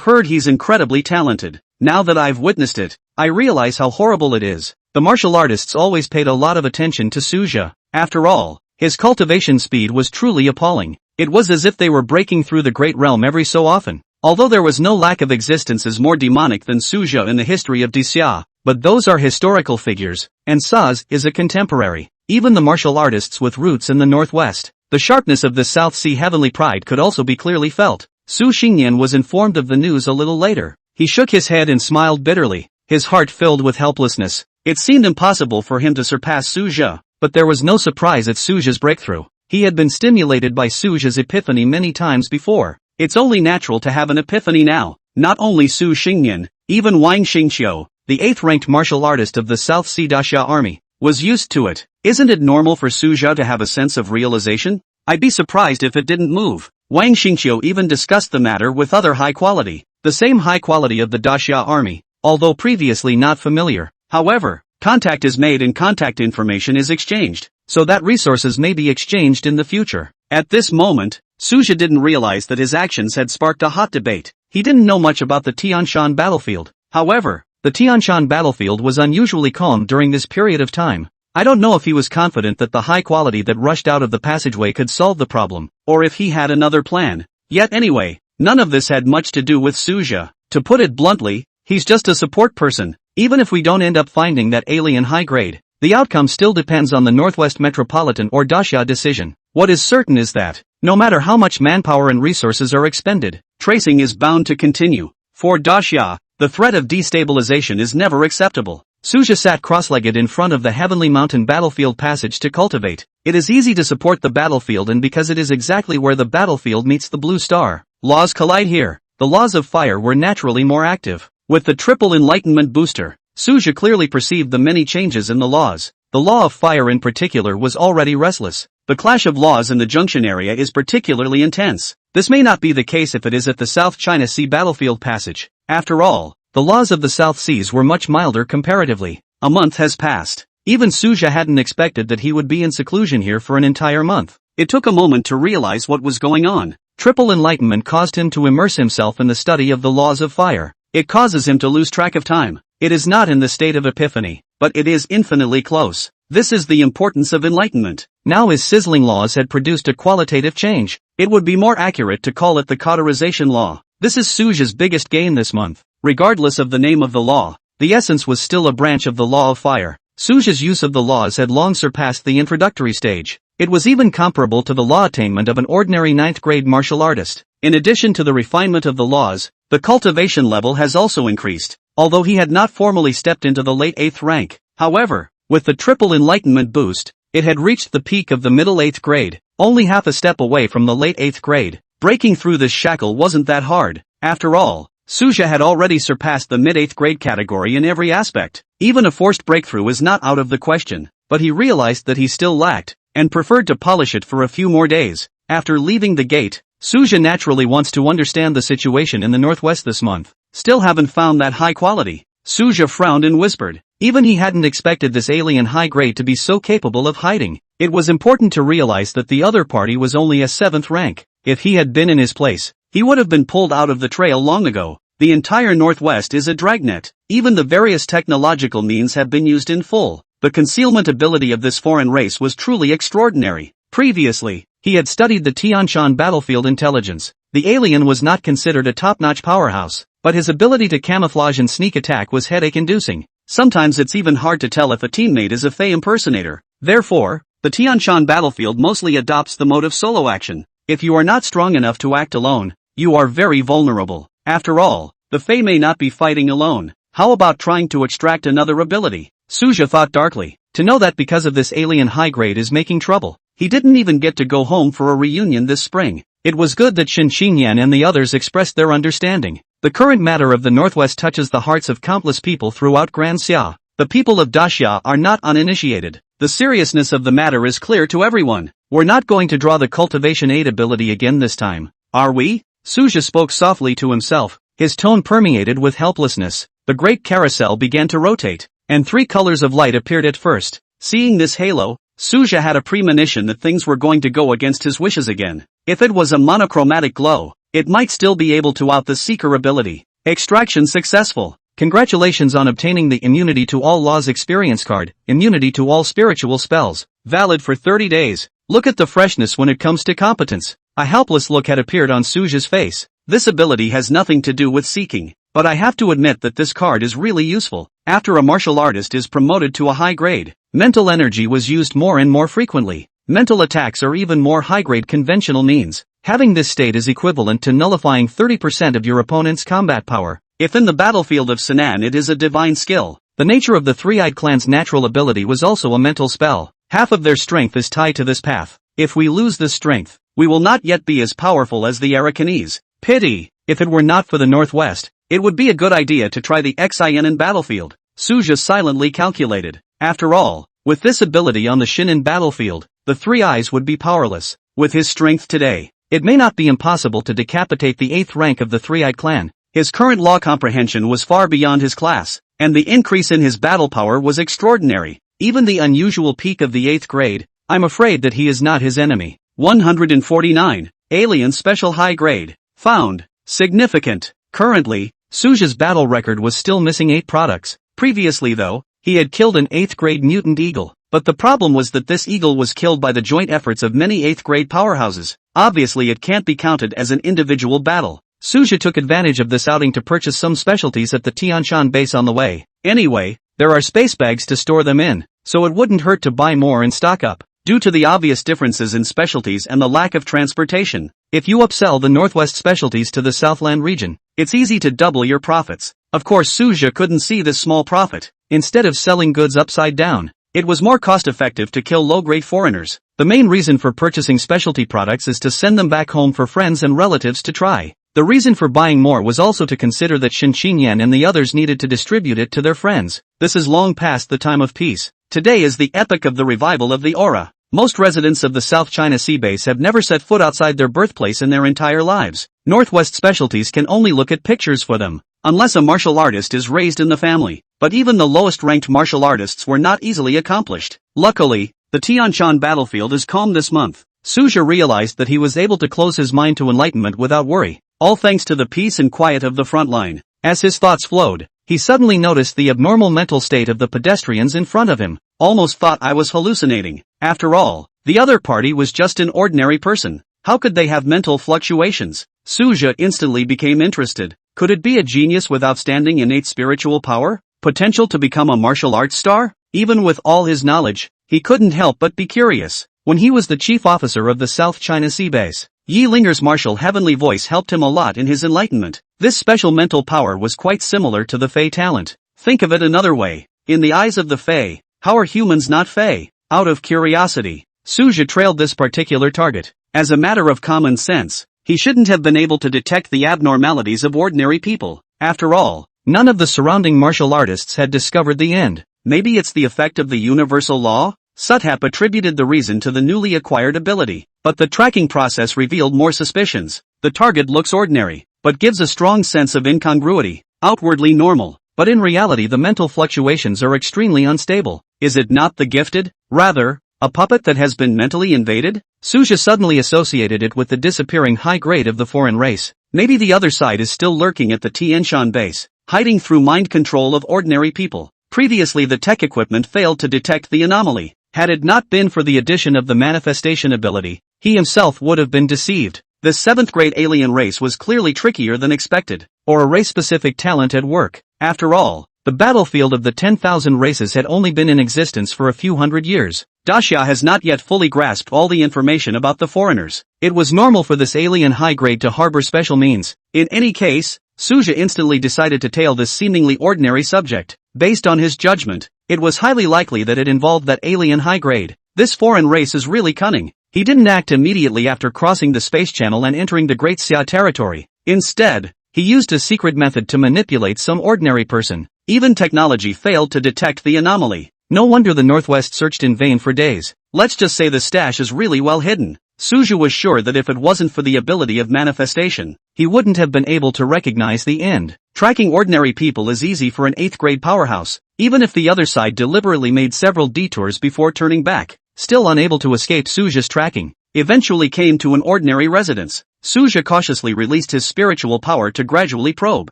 heard he's incredibly talented. Now that I've witnessed it, I realize how horrible it is. The martial artists always paid a lot of attention to Suja. After all, his cultivation speed was truly appalling. It was as if they were breaking through the great realm every so often. Although there was no lack of existences more demonic than Suja in the history of Dixia, but those are historical figures, and Saz is a contemporary. Even the martial artists with roots in the Northwest, the sharpness of the South Sea Heavenly Pride could also be clearly felt. Su Xingyan was informed of the news a little later. He shook his head and smiled bitterly, his heart filled with helplessness. It seemed impossible for him to surpass Suja, but there was no surprise at Suja's breakthrough. He had been stimulated by Suja's epiphany many times before. It's only natural to have an epiphany now. Not only Su Xingyan, even Wang Xingqiu, the 8th-ranked martial artist of the South Sea Daxia army, was used to it. Isn't it normal for Su Zhe to have a sense of realization? I'd be surprised if it didn't move. Wang Xingqiu even discussed the matter with other high quality, the same high quality of the Daxia army, although previously not familiar. However, contact is made and contact information is exchanged, so that resources may be exchanged in the future. At this moment, Su Zhe didn't realize that his actions had sparked a hot debate. He didn't know much about the Tianshan battlefield. However, the Tianshan battlefield was unusually calm during this period of time. I don't know if he was confident that the high quality that rushed out of the passageway could solve the problem, or if he had another plan. Yet anyway, none of this had much to do with Su Zhe. To put it bluntly, he's just a support person. Even if we don't end up finding that alien high grade, the outcome still depends on the Northwest Metropolitan or Daxia decision. What is certain is that, no matter how much manpower and resources are expended, tracing is bound to continue. For Daxia, the threat of destabilization is never acceptable. Su Zhe sat cross-legged in front of the Heavenly Mountain battlefield passage to cultivate. It is easy to support the battlefield, and because it is exactly where the battlefield meets the blue star, laws collide here. The laws of fire were naturally more active. With the triple enlightenment booster, Su Zhe clearly perceived the many changes in the laws. The law of fire in particular was already restless. The clash of laws in the junction area is particularly intense. This may not be the case if it is at the South China Sea battlefield passage. After all, the laws of the South Seas were much milder comparatively. A month has passed. Even Su Zhe hadn't expected that he would be in seclusion here for an entire month. It took a moment to realize what was going on. Triple enlightenment caused him to immerse himself in the study of the laws of fire. It causes him to lose track of time. It is not in the state of epiphany, but it is infinitely close. This is the importance of enlightenment. Now his sizzling laws had produced a qualitative change. It would be more accurate to call it the cauterization law. This is Su Zhe's biggest gain this month. Regardless of the name of the law, the essence was still a branch of the law of fire. Su Zhe's use of the laws had long surpassed the introductory stage. It was even comparable to the law attainment of an ordinary 9th grade martial artist. In addition to the refinement of the laws, the cultivation level has also increased, although he had not formally stepped into the late 8th rank. However, with the triple enlightenment boost, it had reached the peak of the middle 8th grade, only half a step away from the late 8th grade. Breaking through this shackle wasn't that hard. After all, Su Zhe had already surpassed the mid-8th grade category in every aspect. Even a forced breakthrough is not out of the question, but he realized that he still lacked, and preferred to polish it for a few more days. After leaving the gate, Su Zhe naturally wants to understand the situation in the Northwest this month. Still haven't found that high quality. Su Zhe frowned and whispered. Even he hadn't expected this alien high grade to be so capable of hiding. It was important to realize that the other party was only a 7th rank. If he had been in his place, he would have been pulled out of the trail long ago. The entire Northwest is a dragnet. Even the various technological means have been used in full. The concealment ability of this foreign race was truly extraordinary. Previously, he had studied the Tianshan battlefield intelligence. The alien was not considered a top-notch powerhouse, but his ability to camouflage and sneak attack was headache-inducing. Sometimes it's even hard to tell if a teammate is a Fey impersonator. Therefore, the Tianshan battlefield mostly adopts the mode of solo action. If you are not strong enough to act alone, you are very vulnerable. After all, the Fey may not be fighting alone. How about trying to extract another ability? Su Zhe thought darkly. To know that because of this alien high grade is making trouble. He didn't even get to go home for a reunion this spring. It was good that Shen Xingyan and the others expressed their understanding. The current matter of the Northwest touches the hearts of countless people throughout Grand Xia. The people of Daxia are not uninitiated. The seriousness of the matter is clear to everyone. We're not going to draw the cultivation aid ability again this time, are we? Su Zhe spoke softly to himself. His tone permeated with helplessness. The great carousel began to rotate, and 3 colors of light appeared at first. Seeing this halo, Su Zhe had a premonition that things were going to go against his wishes again. If it was a monochromatic glow, it might still be able to out the Seeker ability. Extraction successful. Congratulations on obtaining the Immunity to All Laws experience card, Immunity to All Spiritual Spells, valid for 30 days. Look at the freshness when it comes to competence. A helpless look had appeared on Su Zhe's face. This ability has nothing to do with seeking, but I have to admit that this card is really useful. After a martial artist is promoted to a high grade, mental energy was used more and more frequently. Mental attacks are even more high-grade conventional means. Having this state is equivalent to nullifying 30% of your opponent's combat power. If in the battlefield of Sinan it is a divine skill, the nature of the Three-Eyed Clan's natural ability was also a mental spell. Half of their strength is tied to this path. If we lose this strength, we will not yet be as powerful as the Arakanese. Pity, if it were not for the Northwest, it would be a good idea to try the Xian battlefield, Suja silently calculated. After all, with this ability on the Shinin battlefield, the Three Eyes would be powerless. With his strength today, it may not be impossible to decapitate the 8th rank of the Three-Eyed clan. His current law comprehension was far beyond his class, and the increase in his battle power was extraordinary. Even the unusual peak of the 8th grade, I'm afraid that he is not his enemy. 149. Alien Special High Grade. Found. Significant. Currently, Suja's battle record was still missing 8 products. Previously though, he had killed an 8th grade mutant eagle. But the problem was that this eagle was killed by the joint efforts of many 8th grade powerhouses. Obviously it can't be counted as an individual battle. Suja took advantage of this outing to purchase some specialties at the Tianshan base on the way. Anyway, there are space bags to store them in, so it wouldn't hurt to buy more and stock up. Due to the obvious differences in specialties and the lack of transportation, if you upsell the Northwest specialties to the Southland region, it's easy to double your profits. Of course Suja couldn't see this small profit. Instead of selling goods upside down, it was more cost-effective to kill low-grade foreigners. The main reason for purchasing specialty products is to send them back home for friends and relatives to try. The reason for buying more was also to consider that Shinxinyan and the others needed to distribute it to their friends. This is long past the time of peace. Today is the epoch of the revival of the aura. Most residents of the South China Sea base have never set foot outside their birthplace in their entire lives. Northwest specialties can only look at pictures for them, unless a martial artist is raised in the family. But even the lowest-ranked martial artists were not easily accomplished. Luckily, the Tianshan battlefield is calm this month. Suja realized that he was able to close his mind to enlightenment without worry, all thanks to the peace and quiet of the front line. As his thoughts flowed, he suddenly noticed the abnormal mental state of the pedestrians in front of him. Almost thought I was hallucinating. After all, the other party was just an ordinary person. How could they have mental fluctuations? Suja instantly became interested. Could it be a genius with outstanding innate spiritual power? Potential to become a martial arts star? Even with all his knowledge, he couldn't help but be curious. When he was the chief officer of the South China Sea base, Yi Linger's martial heavenly voice helped him a lot in his enlightenment. This special mental power was quite similar to the Fey talent. Think of it another way. In the eyes of the Fey, how are humans not Fey? Out of curiosity, Suja trailed this particular target. As a matter of common sense, he shouldn't have been able to detect the abnormalities of ordinary people. After all, none of the surrounding martial artists had discovered the end. Maybe it's the effect of the universal law? Suthap attributed the reason to the newly acquired ability, but the tracking process revealed more suspicions. The target looks ordinary, but gives a strong sense of incongruity, outwardly normal, but in reality the mental fluctuations are extremely unstable. Is it not the gifted? Rather, a puppet that has been mentally invaded? Suja suddenly associated it with the disappearing high grade of the foreign race. Maybe the other side is still lurking at the Tianshan base, hiding through mind control of ordinary people. Previously the tech equipment failed to detect the anomaly. Had it not been for the addition of the manifestation ability, he himself would have been deceived. The 7th grade alien race was clearly trickier than expected, or a race-specific talent at work. After all, the battlefield of the 10,000 races had only been in existence for a few hundred years. Daxia has not yet fully grasped all the information about the foreigners. It was normal for this alien high grade to harbor special means. In any case, Suja instantly decided to tail this seemingly ordinary subject. Based on his judgment, it was highly likely that it involved that alien high grade. This foreign race is really cunning. He didn't act immediately after crossing the space channel and entering the Great Xia territory. Instead, he used a secret method to manipulate some ordinary person. Even technology failed to detect the anomaly. No wonder the Northwest searched in vain for days. Let's just say the stash is really well hidden. Suja was sure that if it wasn't for the ability of manifestation, he wouldn't have been able to recognize the end. Tracking ordinary people is easy for an 8th grade powerhouse, even if the other side deliberately made several detours before turning back. Still unable to escape Suja's tracking, eventually came to an ordinary residence. Suja cautiously released his spiritual power to gradually probe,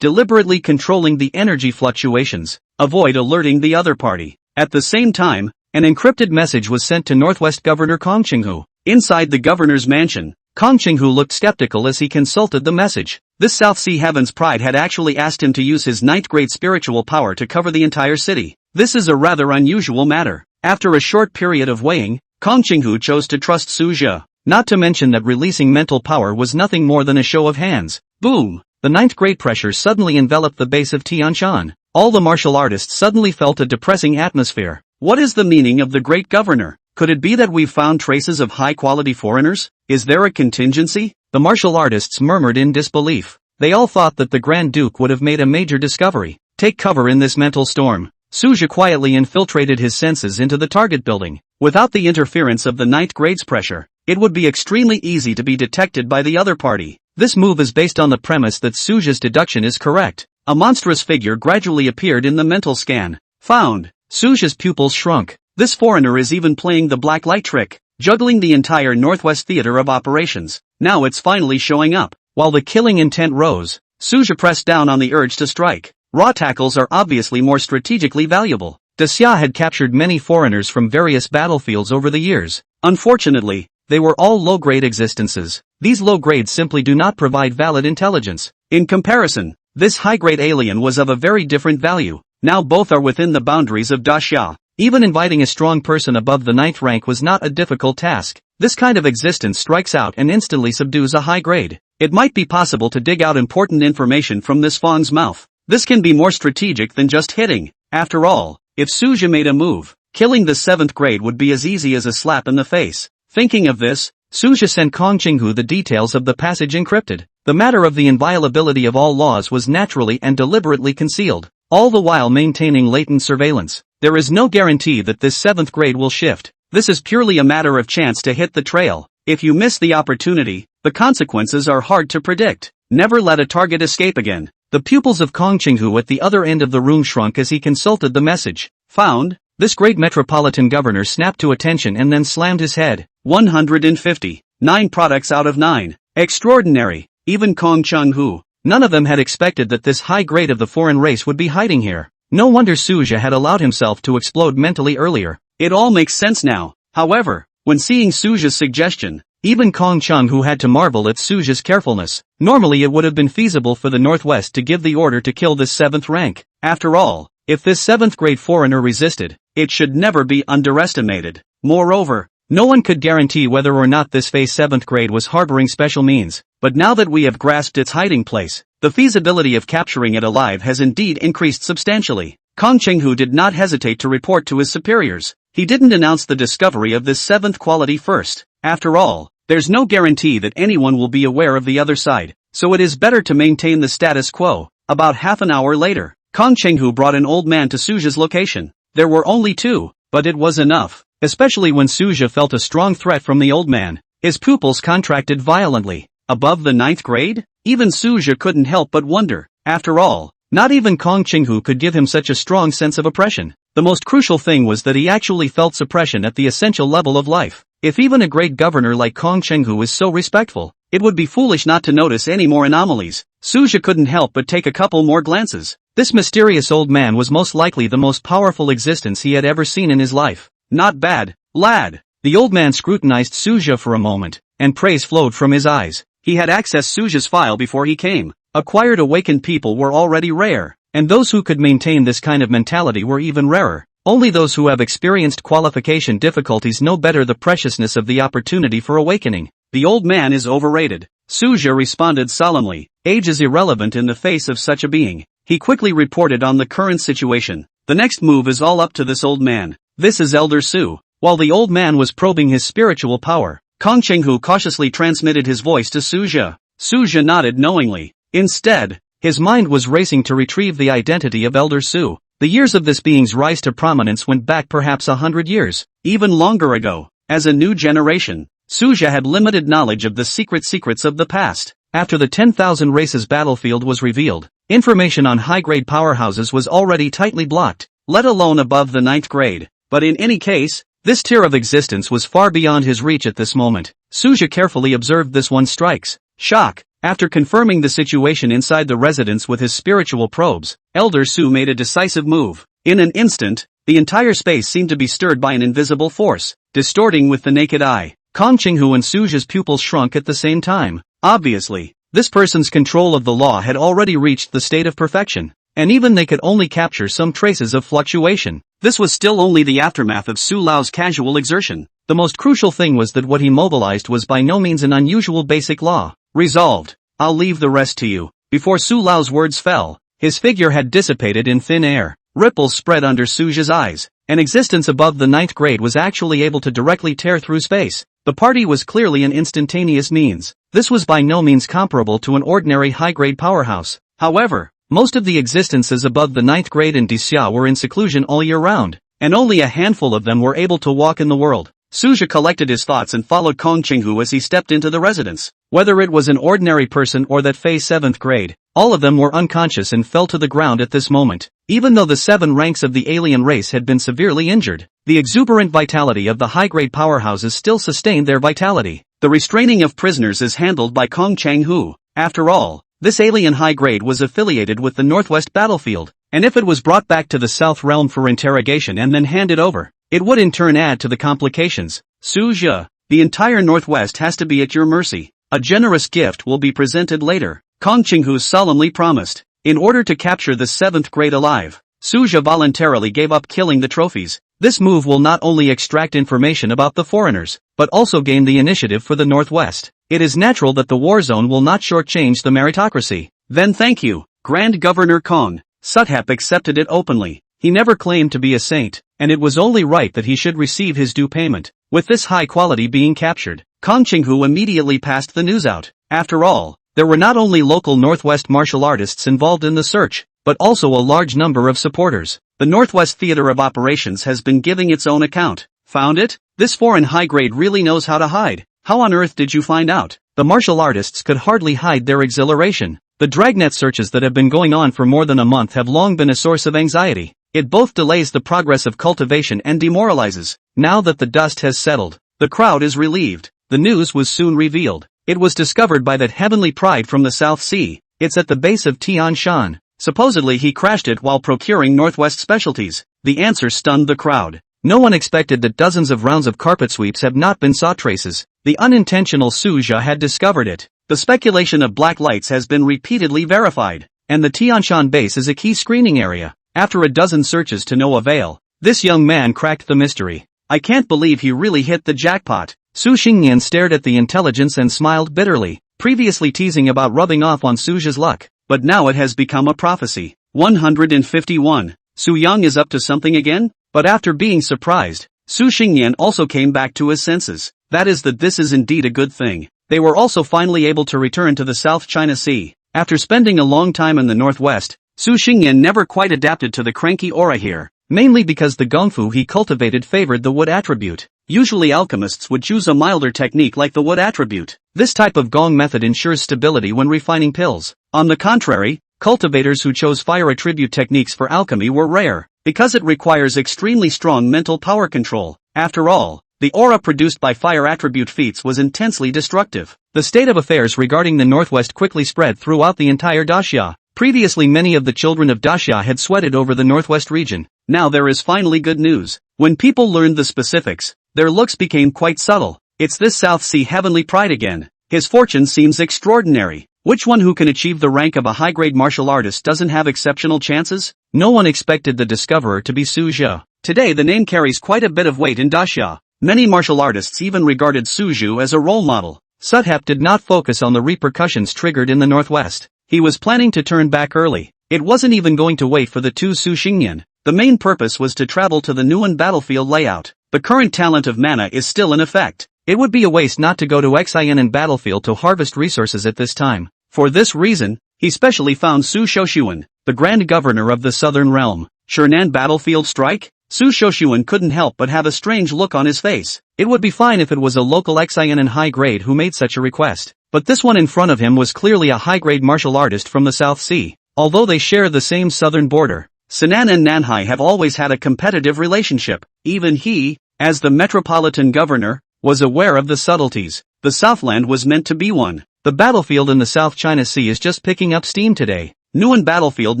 deliberately controlling the energy fluctuations, avoid alerting the other party. At the same time, an encrypted message was sent to Northwest Governor Kong Qinghu. Inside the governor's mansion, Kong Qinghu looked skeptical as he consulted the message. This South Sea Heaven's Pride had actually asked him to use his 9th grade spiritual power to cover the entire city. This is a rather unusual matter. After a short period of weighing, Kong Qinghu chose to trust Suja. Not to mention that releasing mental power was nothing more than a show of hands. Boom! The 9th grade pressure suddenly enveloped the base of Tianshan. All the martial artists suddenly felt a depressing atmosphere. What is the meaning of the great governor? Could it be that we've found traces of high-quality foreigners? Is there a contingency? The martial artists murmured in disbelief. They all thought that the Grand Duke would have made a major discovery. Take cover in this mental storm. Suja quietly infiltrated his senses into the target building. Without the interference of the ninth grade's pressure, it would be extremely easy to be detected by the other party. This move is based on the premise that Suja's deduction is correct. A monstrous figure gradually appeared in the mental scan. Found. Suja's pupils shrunk. This foreigner is even playing the black light trick, juggling the entire Northwest theater of operations. Now it's finally showing up. While the killing intent rose, Suja pressed down on the urge to strike. Raw tackles are obviously more strategically valuable. Daxia had captured many foreigners from various battlefields over the years. Unfortunately, they were all low-grade existences. These low grades simply do not provide valid intelligence. In comparison, this high-grade alien was of a very different value. Now both are within the boundaries of Daxia. Even inviting a strong person above the ninth rank was not a difficult task. This kind of existence strikes out and instantly subdues a high grade. It might be possible to dig out important information from this fawn's mouth. This can be more strategic than just hitting. After all, if Suja made a move, killing the 7th grade would be as easy as a slap in the face. Thinking of this, Suja sent Kong Qinghu the details of the passage encrypted. The matter of the inviolability of all laws was naturally and deliberately concealed, all the while maintaining latent surveillance. There is no guarantee that this 7th grade will shift. This is purely a matter of chance to hit the trail. If you miss the opportunity, the consequences are hard to predict. Never let a target escape again. The pupils of Kong Qinghu at the other end of the room shrunk as he consulted the message. Found. This great metropolitan governor snapped to attention and then slammed his head. 150. 9 products out of 9. Extraordinary. Even Kong Qinghu. None of them had expected that this high grade of the foreign race would be hiding here. No wonder Suja had allowed himself to explode mentally earlier. It all makes sense now. However, when seeing Suja's suggestion, even Kong Qinghu had to marvel at Suja's carefulness. Normally it would have been feasible for the Northwest to give the order to kill this 7th rank. After all, if this 7th grade foreigner resisted, it should never be underestimated. Moreover, no one could guarantee whether or not this Phase 7th grade was harboring special means. But now that we have grasped its hiding place, the feasibility of capturing it alive has indeed increased substantially. Kong Qinghu did not hesitate to report to his superiors. He didn't announce the discovery of this 7th quality first. After all, there's no guarantee that anyone will be aware of the other side, so it is better to maintain the status quo. About half an hour later, Kong Qinghu brought an old man to Suja's location. There were only 2, but it was enough, especially when Suja felt a strong threat from the old man. His pupils contracted violently. Above the 9th grade? Even Suja couldn't help but wonder. After all, not even Kong Qinghu could give him such a strong sense of oppression. The most crucial thing was that he actually felt suppression at the essential level of life. If even a great governor like Kong Qinghu is so respectful, it would be foolish not to notice any more anomalies. Suja couldn't help but take a couple more glances. This mysterious old man was most likely the most powerful existence he had ever seen in his life. Not bad, lad. The old man scrutinized Suja for a moment, and praise flowed from his eyes. He had accessed Suja's file before he came. Acquired awakened people were already rare, and those who could maintain this kind of mentality were even rarer. Only those who have experienced qualification difficulties know better the preciousness of the opportunity for awakening. The old man is overrated. Suja responded solemnly. Age is irrelevant in the face of such a being. He quickly reported on the current situation. The next move is all up to this old man. This is Elder Su. While the old man was probing his spiritual power, Kong Qinghu cautiously transmitted his voice to Suja. Suja nodded knowingly. Instead, his mind was racing to retrieve the identity of Elder Su. The years of this being's rise to prominence went back perhaps 100 years, even longer ago. As a new generation, Suja had limited knowledge of the secrets of the past. After the 10,000 races battlefield was revealed, information on high-grade powerhouses was already tightly blocked, let alone above the 9th grade. But in any case, this tier of existence was far beyond his reach at this moment. Suja carefully observed this one strike's shock. After confirming the situation inside the residence with his spiritual probes, Elder Su made a decisive move. In an instant, the entire space seemed to be stirred by an invisible force, distorting with the naked eye. Kong Qinghu and Suja's pupils shrunk at the same time. Obviously, this person's control of the law had already reached the state of perfection, and even they could only capture some traces of fluctuation. This was still only the aftermath of Su Lao's casual exertion. The most crucial thing was that what he mobilized was by no means an unusual basic law. Resolved. I'll leave the rest to you. Before Su Lao's words fell, his figure had dissipated in thin air. Ripples spread under Suja's eyes. An existence above the ninth grade was actually able to directly tear through space. The party was clearly an instantaneous means. This was by no means comparable to an ordinary high-grade powerhouse. However, most of the existences above the ninth grade in Disya were in seclusion all year round, and only a handful of them were able to walk in the world. Suja collected his thoughts and followed Kong Qinghu as he stepped into the residence. Whether it was an ordinary person or that Fei 7th grade, all of them were unconscious and fell to the ground at this moment. Even though the 7 ranks of the alien race had been severely injured, the exuberant vitality of the high-grade powerhouses still sustained their vitality. The restraining of prisoners is handled by Kong Qinghu. After all, this alien high-grade was affiliated with the Northwest battlefield, and if it was brought back to the South realm for interrogation and then handed over, it would in turn add to the complications. Suja, the entire Northwest has to be at your mercy. A generous gift will be presented later, Kong Qinghu solemnly promised. In order to capture the 7th grade alive, Suja voluntarily gave up killing the trophies. This move will not only extract information about the foreigners, but also gain the initiative for the Northwest. It is natural that the war zone will not shortchange the meritocracy. Then thank you, Grand Governor Kong. Suthep accepted it openly. He never claimed to be a saint, and it was only right that he should receive his due payment. With this high quality being captured, Kong Qinghu immediately passed the news out. After all, there were not only local Northwest martial artists involved in the search, but also a large number of supporters. The Northwest Theater of Operations has been giving its own account. Found it? This foreign high grade really knows how to hide. How on earth did you find out? The martial artists could hardly hide their exhilaration. The dragnet searches that have been going on for more than a month have long been a source of anxiety. It both delays the progress of cultivation and demoralizes. Now that the dust has settled, the crowd is relieved. The news was soon revealed. It was discovered by that heavenly pride from the South Sea. It's at the base of Tian Shan. Supposedly he crashed it while procuring Northwest specialties. The answer stunned the crowd. No one expected that dozens of rounds of carpet sweeps have not been saw traces. The unintentional Suja had discovered it. The speculation of black lights has been repeatedly verified, and the Tianshan base is a key screening area. After a dozen searches to no avail, this young man cracked the mystery. I can't believe he really hit the jackpot. Su Xingyan stared at the intelligence and smiled bitterly, previously teasing about rubbing off on Suja's luck, but now it has become a prophecy. 151. Su Yang is up to something again? But after being surprised, Su Xingyan also came back to his senses. That is that this is indeed a good thing. They were also finally able to return to the South China Sea. After spending a long time in the Northwest, Su Xingyan never quite adapted to the cranky aura here, mainly because the gongfu he cultivated favored the wood attribute. Usually alchemists would choose a milder technique like the wood attribute. This type of gong method ensures stability when refining pills. On the contrary, cultivators who chose fire attribute techniques for alchemy were rare, because it requires extremely strong mental power control. After all, the aura produced by fire attribute feats was intensely destructive. The state of affairs regarding the Northwest quickly spread throughout the entire Daxia. Previously many of the children of Daxia had sweated over the Northwest region. Now there is finally good news. When people learned the specifics, their looks became quite subtle. It's this South Sea heavenly pride again. His fortune seems extraordinary. Which one who can achieve the rank of a high-grade martial artist doesn't have exceptional chances? No one expected the discoverer to be Su Zhe. Today the name carries quite a bit of weight in Daxia. Many martial artists even regarded Su Zhu as a role model. Suthep did not focus on the repercussions triggered in the Northwest. He was planning to turn back early. It wasn't even going to wait for the two Su Xingyan. The main purpose was to travel to the Nguyen battlefield layout. The current talent of mana is still in effect. It would be a waste not to go to Xian battlefield to harvest resources at this time. For this reason, he specially found Su Shoshuan, the Grand Governor of the Southern Realm. Shernan battlefield strike? Su Shoshuan couldn't help but have a strange look on his face. It would be fine if it was a local Xian high grade who made such a request. But this one in front of him was clearly a high-grade martial artist from the South Sea. Although they share the same southern border, Sinan and Nanhai have always had a competitive relationship. Even he, as the metropolitan governor, was aware of the subtleties. The Southland was meant to be one. The battlefield in the South China Sea is just picking up steam today. Nguyen battlefield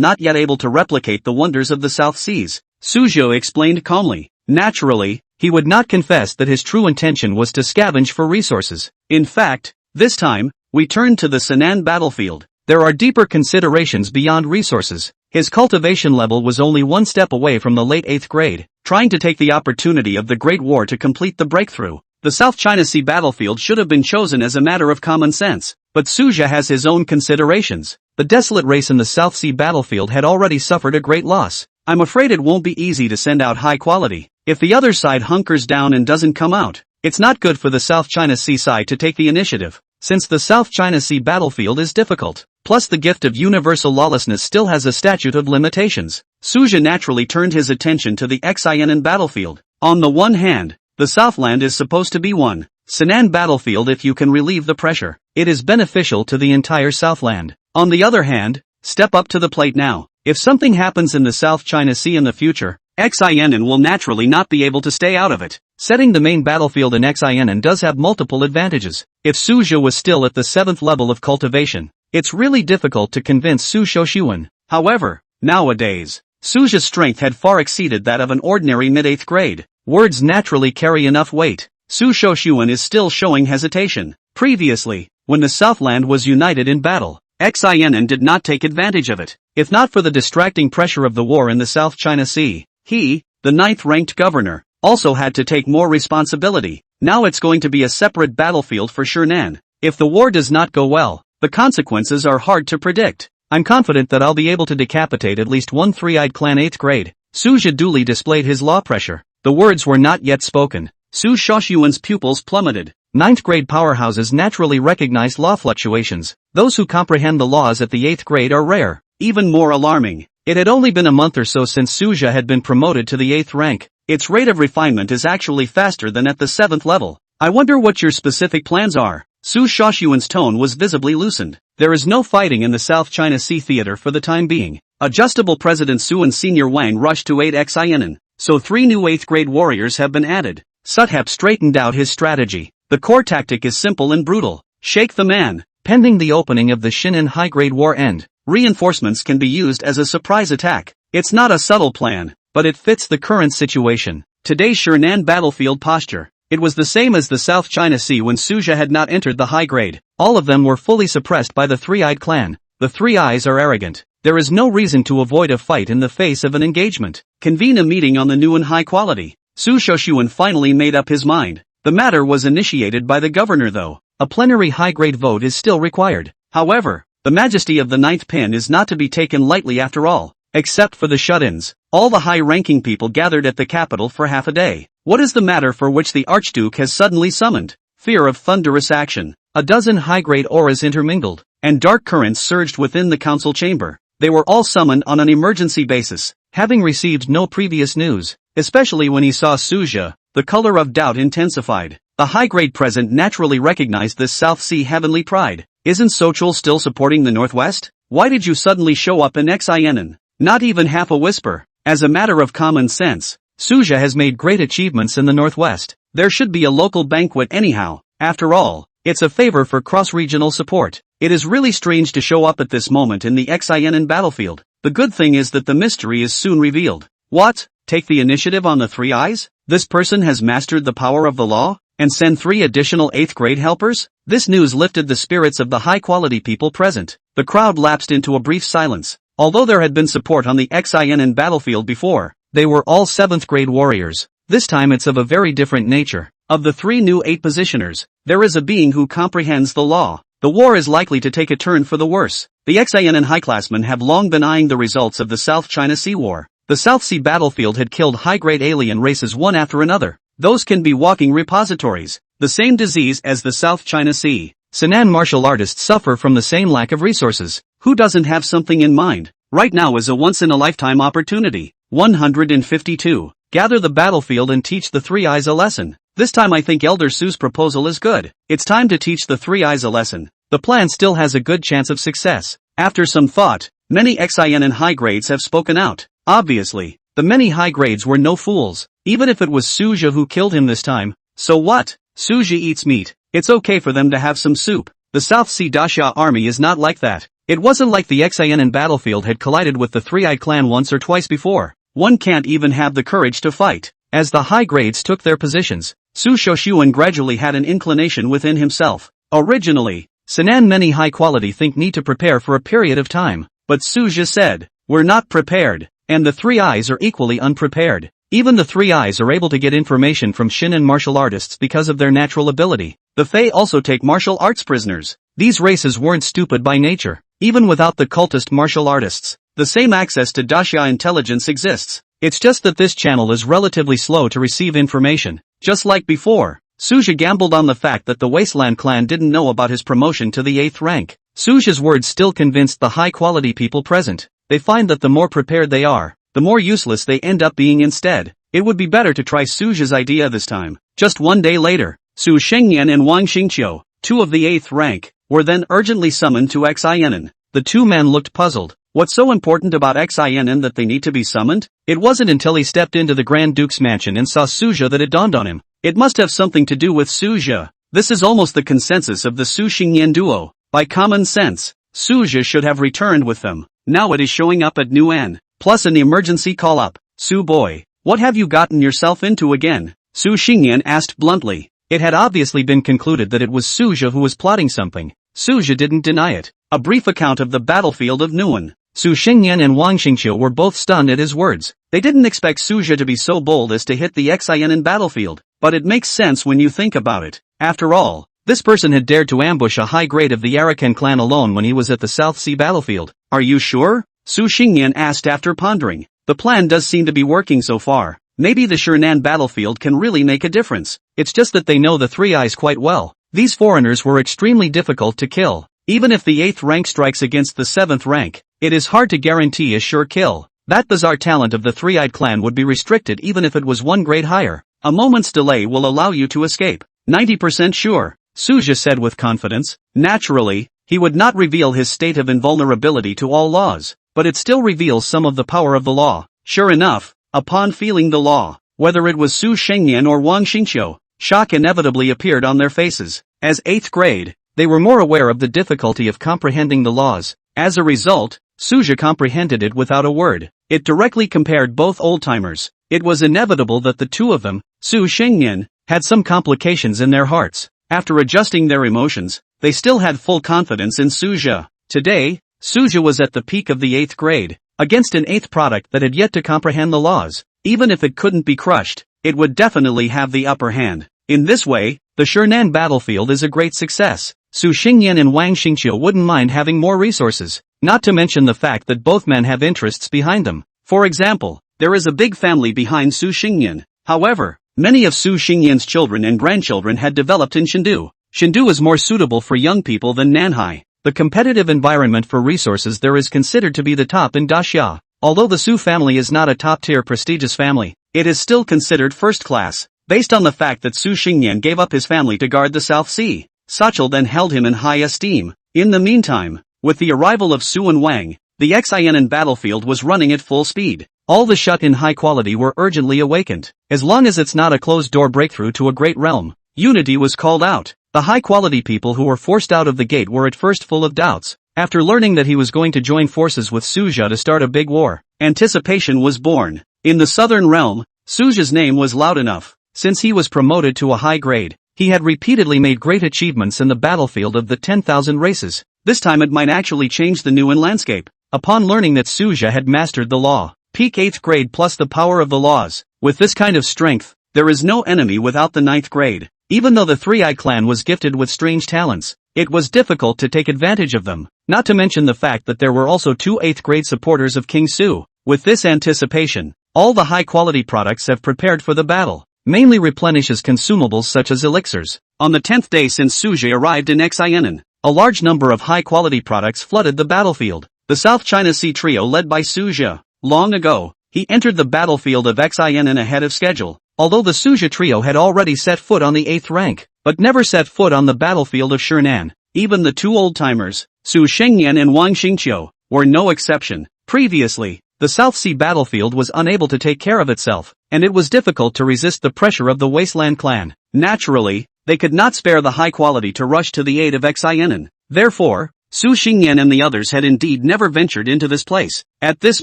not yet able to replicate the wonders of the South Seas. Suzhou explained calmly. Naturally, he would not confess that his true intention was to scavenge for resources. In fact, this time, we turn to the Sinan battlefield. There are deeper considerations beyond resources. His cultivation level was only one step away from the late 8th grade, trying to take the opportunity of the Great War to complete the breakthrough. The South China Sea battlefield should have been chosen as a matter of common sense, but Suja has his own considerations. The desolate race in the South Sea battlefield had already suffered a great loss. I'm afraid it won't be easy to send out high quality. If the other side hunkers down and doesn't come out, it's not good for the South China Sea side to take the initiative, since the South China Sea battlefield is difficult. Plus the gift of universal lawlessness still has a statute of limitations. Suja naturally turned his attention to the Xian battlefield. On the one hand, the Southland is supposed to be one Sinan battlefield if you can relieve the pressure. It is beneficial to the entire Southland. On the other hand, step up to the plate now. If something happens in the South China Sea in the future, Xian will naturally not be able to stay out of it. Setting the main battlefield in Xian does have multiple advantages. If Suja was still at the 7th level of cultivation, it's really difficult to convince Su Shoshuan. However, nowadays, Suja's strength had far exceeded that of an ordinary mid-8th grade. Words naturally carry enough weight. Su Shoshuan is still showing hesitation. Previously, when the Southland was united in battle, Xian did not take advantage of it. If not for the distracting pressure of the war in the South China Sea, he, the 9th-ranked governor, also had to take more responsibility. Now it's going to be a separate battlefield for Shernan. If the war does not go well, the consequences are hard to predict. I'm confident that I'll be able to decapitate at least one three-eyed clan 8th grade. Suja duly displayed his law pressure. The words were not yet spoken. Su Shoshuan's pupils plummeted. 9th grade powerhouses naturally recognize law fluctuations. Those who comprehend the laws at the 8th grade are rare. Even more alarming, it had only been a month or so since Suja had been promoted to the 8th rank. Its rate of refinement is actually faster than at the 7th level. I wonder what your specific plans are. Su Shoshuan's tone was visibly loosened. There is no fighting in the South China Sea theater for the time being. Adjustable President Su and Senior Wang rushed to aid Xian, so 3 new 8th grade warriors have been added. Suthep straightened out his strategy. The core tactic is simple and brutal. Shake the man. Pending the opening of the Shinin high-grade war end, reinforcements can be used as a surprise attack. It's not a subtle plan, but it fits the current situation. Today's Shernan battlefield posture. It was the same as the South China Sea when Suja had not entered the high grade. All of them were fully suppressed by the Three-Eyed clan. The Three Eyes are arrogant. There is no reason to avoid a fight in the face of an engagement. Convene a meeting on the new and high quality. Su Shoshuan finally made up his mind. The matter was initiated by the governor though. A plenary high-grade vote is still required. However, the majesty of the 9th pin is not to be taken lightly after all. Except for the shut-ins, all the high-ranking people gathered at the capital for half a day. What is the matter for which the Archduke has suddenly summoned? Fear of thunderous action. A dozen high-grade auras intermingled, and dark currents surged within the council chamber. They were all summoned on an emergency basis, having received no previous news. Especially when he saw Suja, the color of doubt intensified. The high-grade present naturally recognized this South Sea heavenly pride. Isn't Sochul still supporting the Northwest? Why did you suddenly show up in Xian? Not even half a whisper. As a matter of common sense, Suja has made great achievements in the Northwest. There should be a local banquet anyhow. After all, it's a favor for cross-regional support. It is really strange to show up at this moment in the Xian battlefield. The good thing is that the mystery is soon revealed. What? Take the initiative on the Three Eyes? This person has mastered the power of the law? And send 3 additional 8th grade helpers? This news lifted the spirits of the high-quality people present. The crowd lapsed into a brief silence. Although there had been support on the Xian battlefield before, they were all 7th grade warriors. This time it's of a very different nature. Of the 3 new 8 positioners, there is a being who comprehends the law. The war is likely to take a turn for the worse. The Xian highclassmen have long been eyeing the results of the South China Sea War. The South Sea battlefield had killed high-grade alien races one after another. Those can be walking repositories. The same disease as the South China Sea. Sinan martial artists suffer from the same lack of resources. Who doesn't have something in mind? Right now is a once-in-a-lifetime opportunity. 152. Gather the battlefield and teach the Three Eyes a lesson. This time I think Elder Su's proposal is good. It's time to teach the Three Eyes a lesson. The plan still has a good chance of success. After some thought, many Xian high grades have spoken out. Obviously, the many high grades were no fools. Even if it was Suja who killed him this time, so what? Suja eats meat. It's okay for them to have some soup. The South Sea Dasha army is not like that. It wasn't like the Xian battlefield had collided with the Three-Eyed clan once or twice before. One can't even have the courage to fight. As the high grades took their positions, Su Shoshuan gradually had an inclination within himself. Originally, Sinan many high quality think need to prepare for a period of time. But Suja said, we're not prepared. And the Three Eyes are equally unprepared. Even the Three Eyes are able to get information from Shinin martial artists because of their natural ability. The Fae also take martial arts prisoners. These races weren't stupid by nature. Even without the cultist martial artists, The same access to daxia intelligence exists. It's just that this channel is relatively slow to receive information. Just like before, Suja gambled on the fact that the Wasteland clan didn't know about his promotion to the 8th rank. Suja's words still convinced the high-quality people present. They find that the more prepared they are, the more useless they end up being instead. It would be better to try Suja's idea this time. Just one day later, Su Shengyan and Wang Xingqiu, 2 of the 8th rank, were then urgently summoned to Xianen. The 2 men looked puzzled. What's so important about Xianen that they need to be summoned? It wasn't until he stepped into the Grand Duke's mansion and saw Suja that it dawned on him. It must have something to do with Suja. This is almost the consensus of the Su Xingyan duo. By common sense, Suja should have returned with them. Now it is showing up at Nuan. Plus an emergency call-up. Su boy, what have you gotten yourself into again? Su Xingyan asked bluntly. It had obviously been concluded that it was Suja who was plotting something. Suja didn't deny it. A brief account of the battlefield of Nuan. Su Xingyan and Wang Xingqiu were both stunned at his words. They didn't expect Suja to be so bold as to hit the Xianen battlefield, but it makes sense when you think about it. After all, this person had dared to ambush a high grade of the Arakan clan alone when he was at the South Sea battlefield. Are you sure? Su Xingyan asked after pondering. The plan does seem to be working so far. Maybe the Shernan battlefield can really make a difference. It's just that they know the Three Eyes quite well. These foreigners were extremely difficult to kill. Even if the 8th rank strikes against the 7th rank, it is hard to guarantee a sure kill. That bizarre talent of the Three-Eyed clan would be restricted even if it was 1 grade higher. A moment's delay will allow you to escape. 90% sure, Suja said with confidence. Naturally, he would not reveal his state of invulnerability to all laws, but it still reveals some of the power of the law. Sure enough, upon feeling the law, whether it was Su Shengyan or Wang Xingqiu, shock inevitably appeared on their faces. As 8th grade, they were more aware of the difficulty of comprehending the laws. As a result, Suja comprehended it without a word. It directly compared both old-timers. It was inevitable that the 2 of them, Su Shengyan, had some complications in their hearts. After adjusting their emotions, they still had full confidence in Suja. Today, Suja was at the peak of the 8th grade, against an 8th product that had yet to comprehend the laws. Even if it couldn't be crushed, it would definitely have the upper hand. In this way, the Shernan battlefield is a great success. Su Xingyan and Wang Xingqiu wouldn't mind having more resources, not to mention the fact that both men have interests behind them. For example, there is a big family behind Su Xingyan. However, many of Su Xingyan's children and grandchildren had developed in Shindu. Shindu is more suitable for young people than Nanhai. The competitive environment for resources there is considered to be the top in Daxia. Although the Su family is not a top-tier prestigious family, it is still considered first class, based on the fact that Su Xingyan gave up his family to guard the South Sea. Sachel then held him in high esteem. In the meantime, with the arrival of Su and Wang, the Xianen battlefield was running at full speed. All the shut-in high quality were urgently awakened. As long as it's not a closed-door breakthrough to a great realm, unity was called out. The high-quality people who were forced out of the gate were at first full of doubts. After learning that he was going to join forces with Suja to start a big war, anticipation was born. In the southern realm, Suja's name was loud enough. Since he was promoted to a high grade, he had repeatedly made great achievements in the battlefield of the 10,000 races. This time it might actually change the Nuan landscape. Upon learning that Suja had mastered the law, peak 8th grade plus the power of the laws, with this kind of strength, there is no enemy without the 9th grade. Even though the Three-Eye clan was gifted with strange talents, it was difficult to take advantage of them, not to mention the fact that there were also 2 8th grade supporters of King Su. With this anticipation, all the high-quality products have prepared for the battle, mainly replenishes consumables such as elixirs. On the 10th day since Suja arrived in Xianen, a large number of high-quality products flooded the battlefield. The South China Sea trio led by Suja. Long ago, he entered the battlefield of Xianen ahead of schedule, although the Suja trio had already set foot on the 8th rank, but never set foot on the battlefield of Shernan. Even the 2 old-timers, Su Shengyan and Wang Xingqiu, were no exception. Previously, the South Sea battlefield was unable to take care of itself, and it was difficult to resist the pressure of the Wasteland clan. Naturally, they could not spare the high quality to rush to the aid of Xianen. Therefore, Su Xingyan and the others had indeed never ventured into this place. At this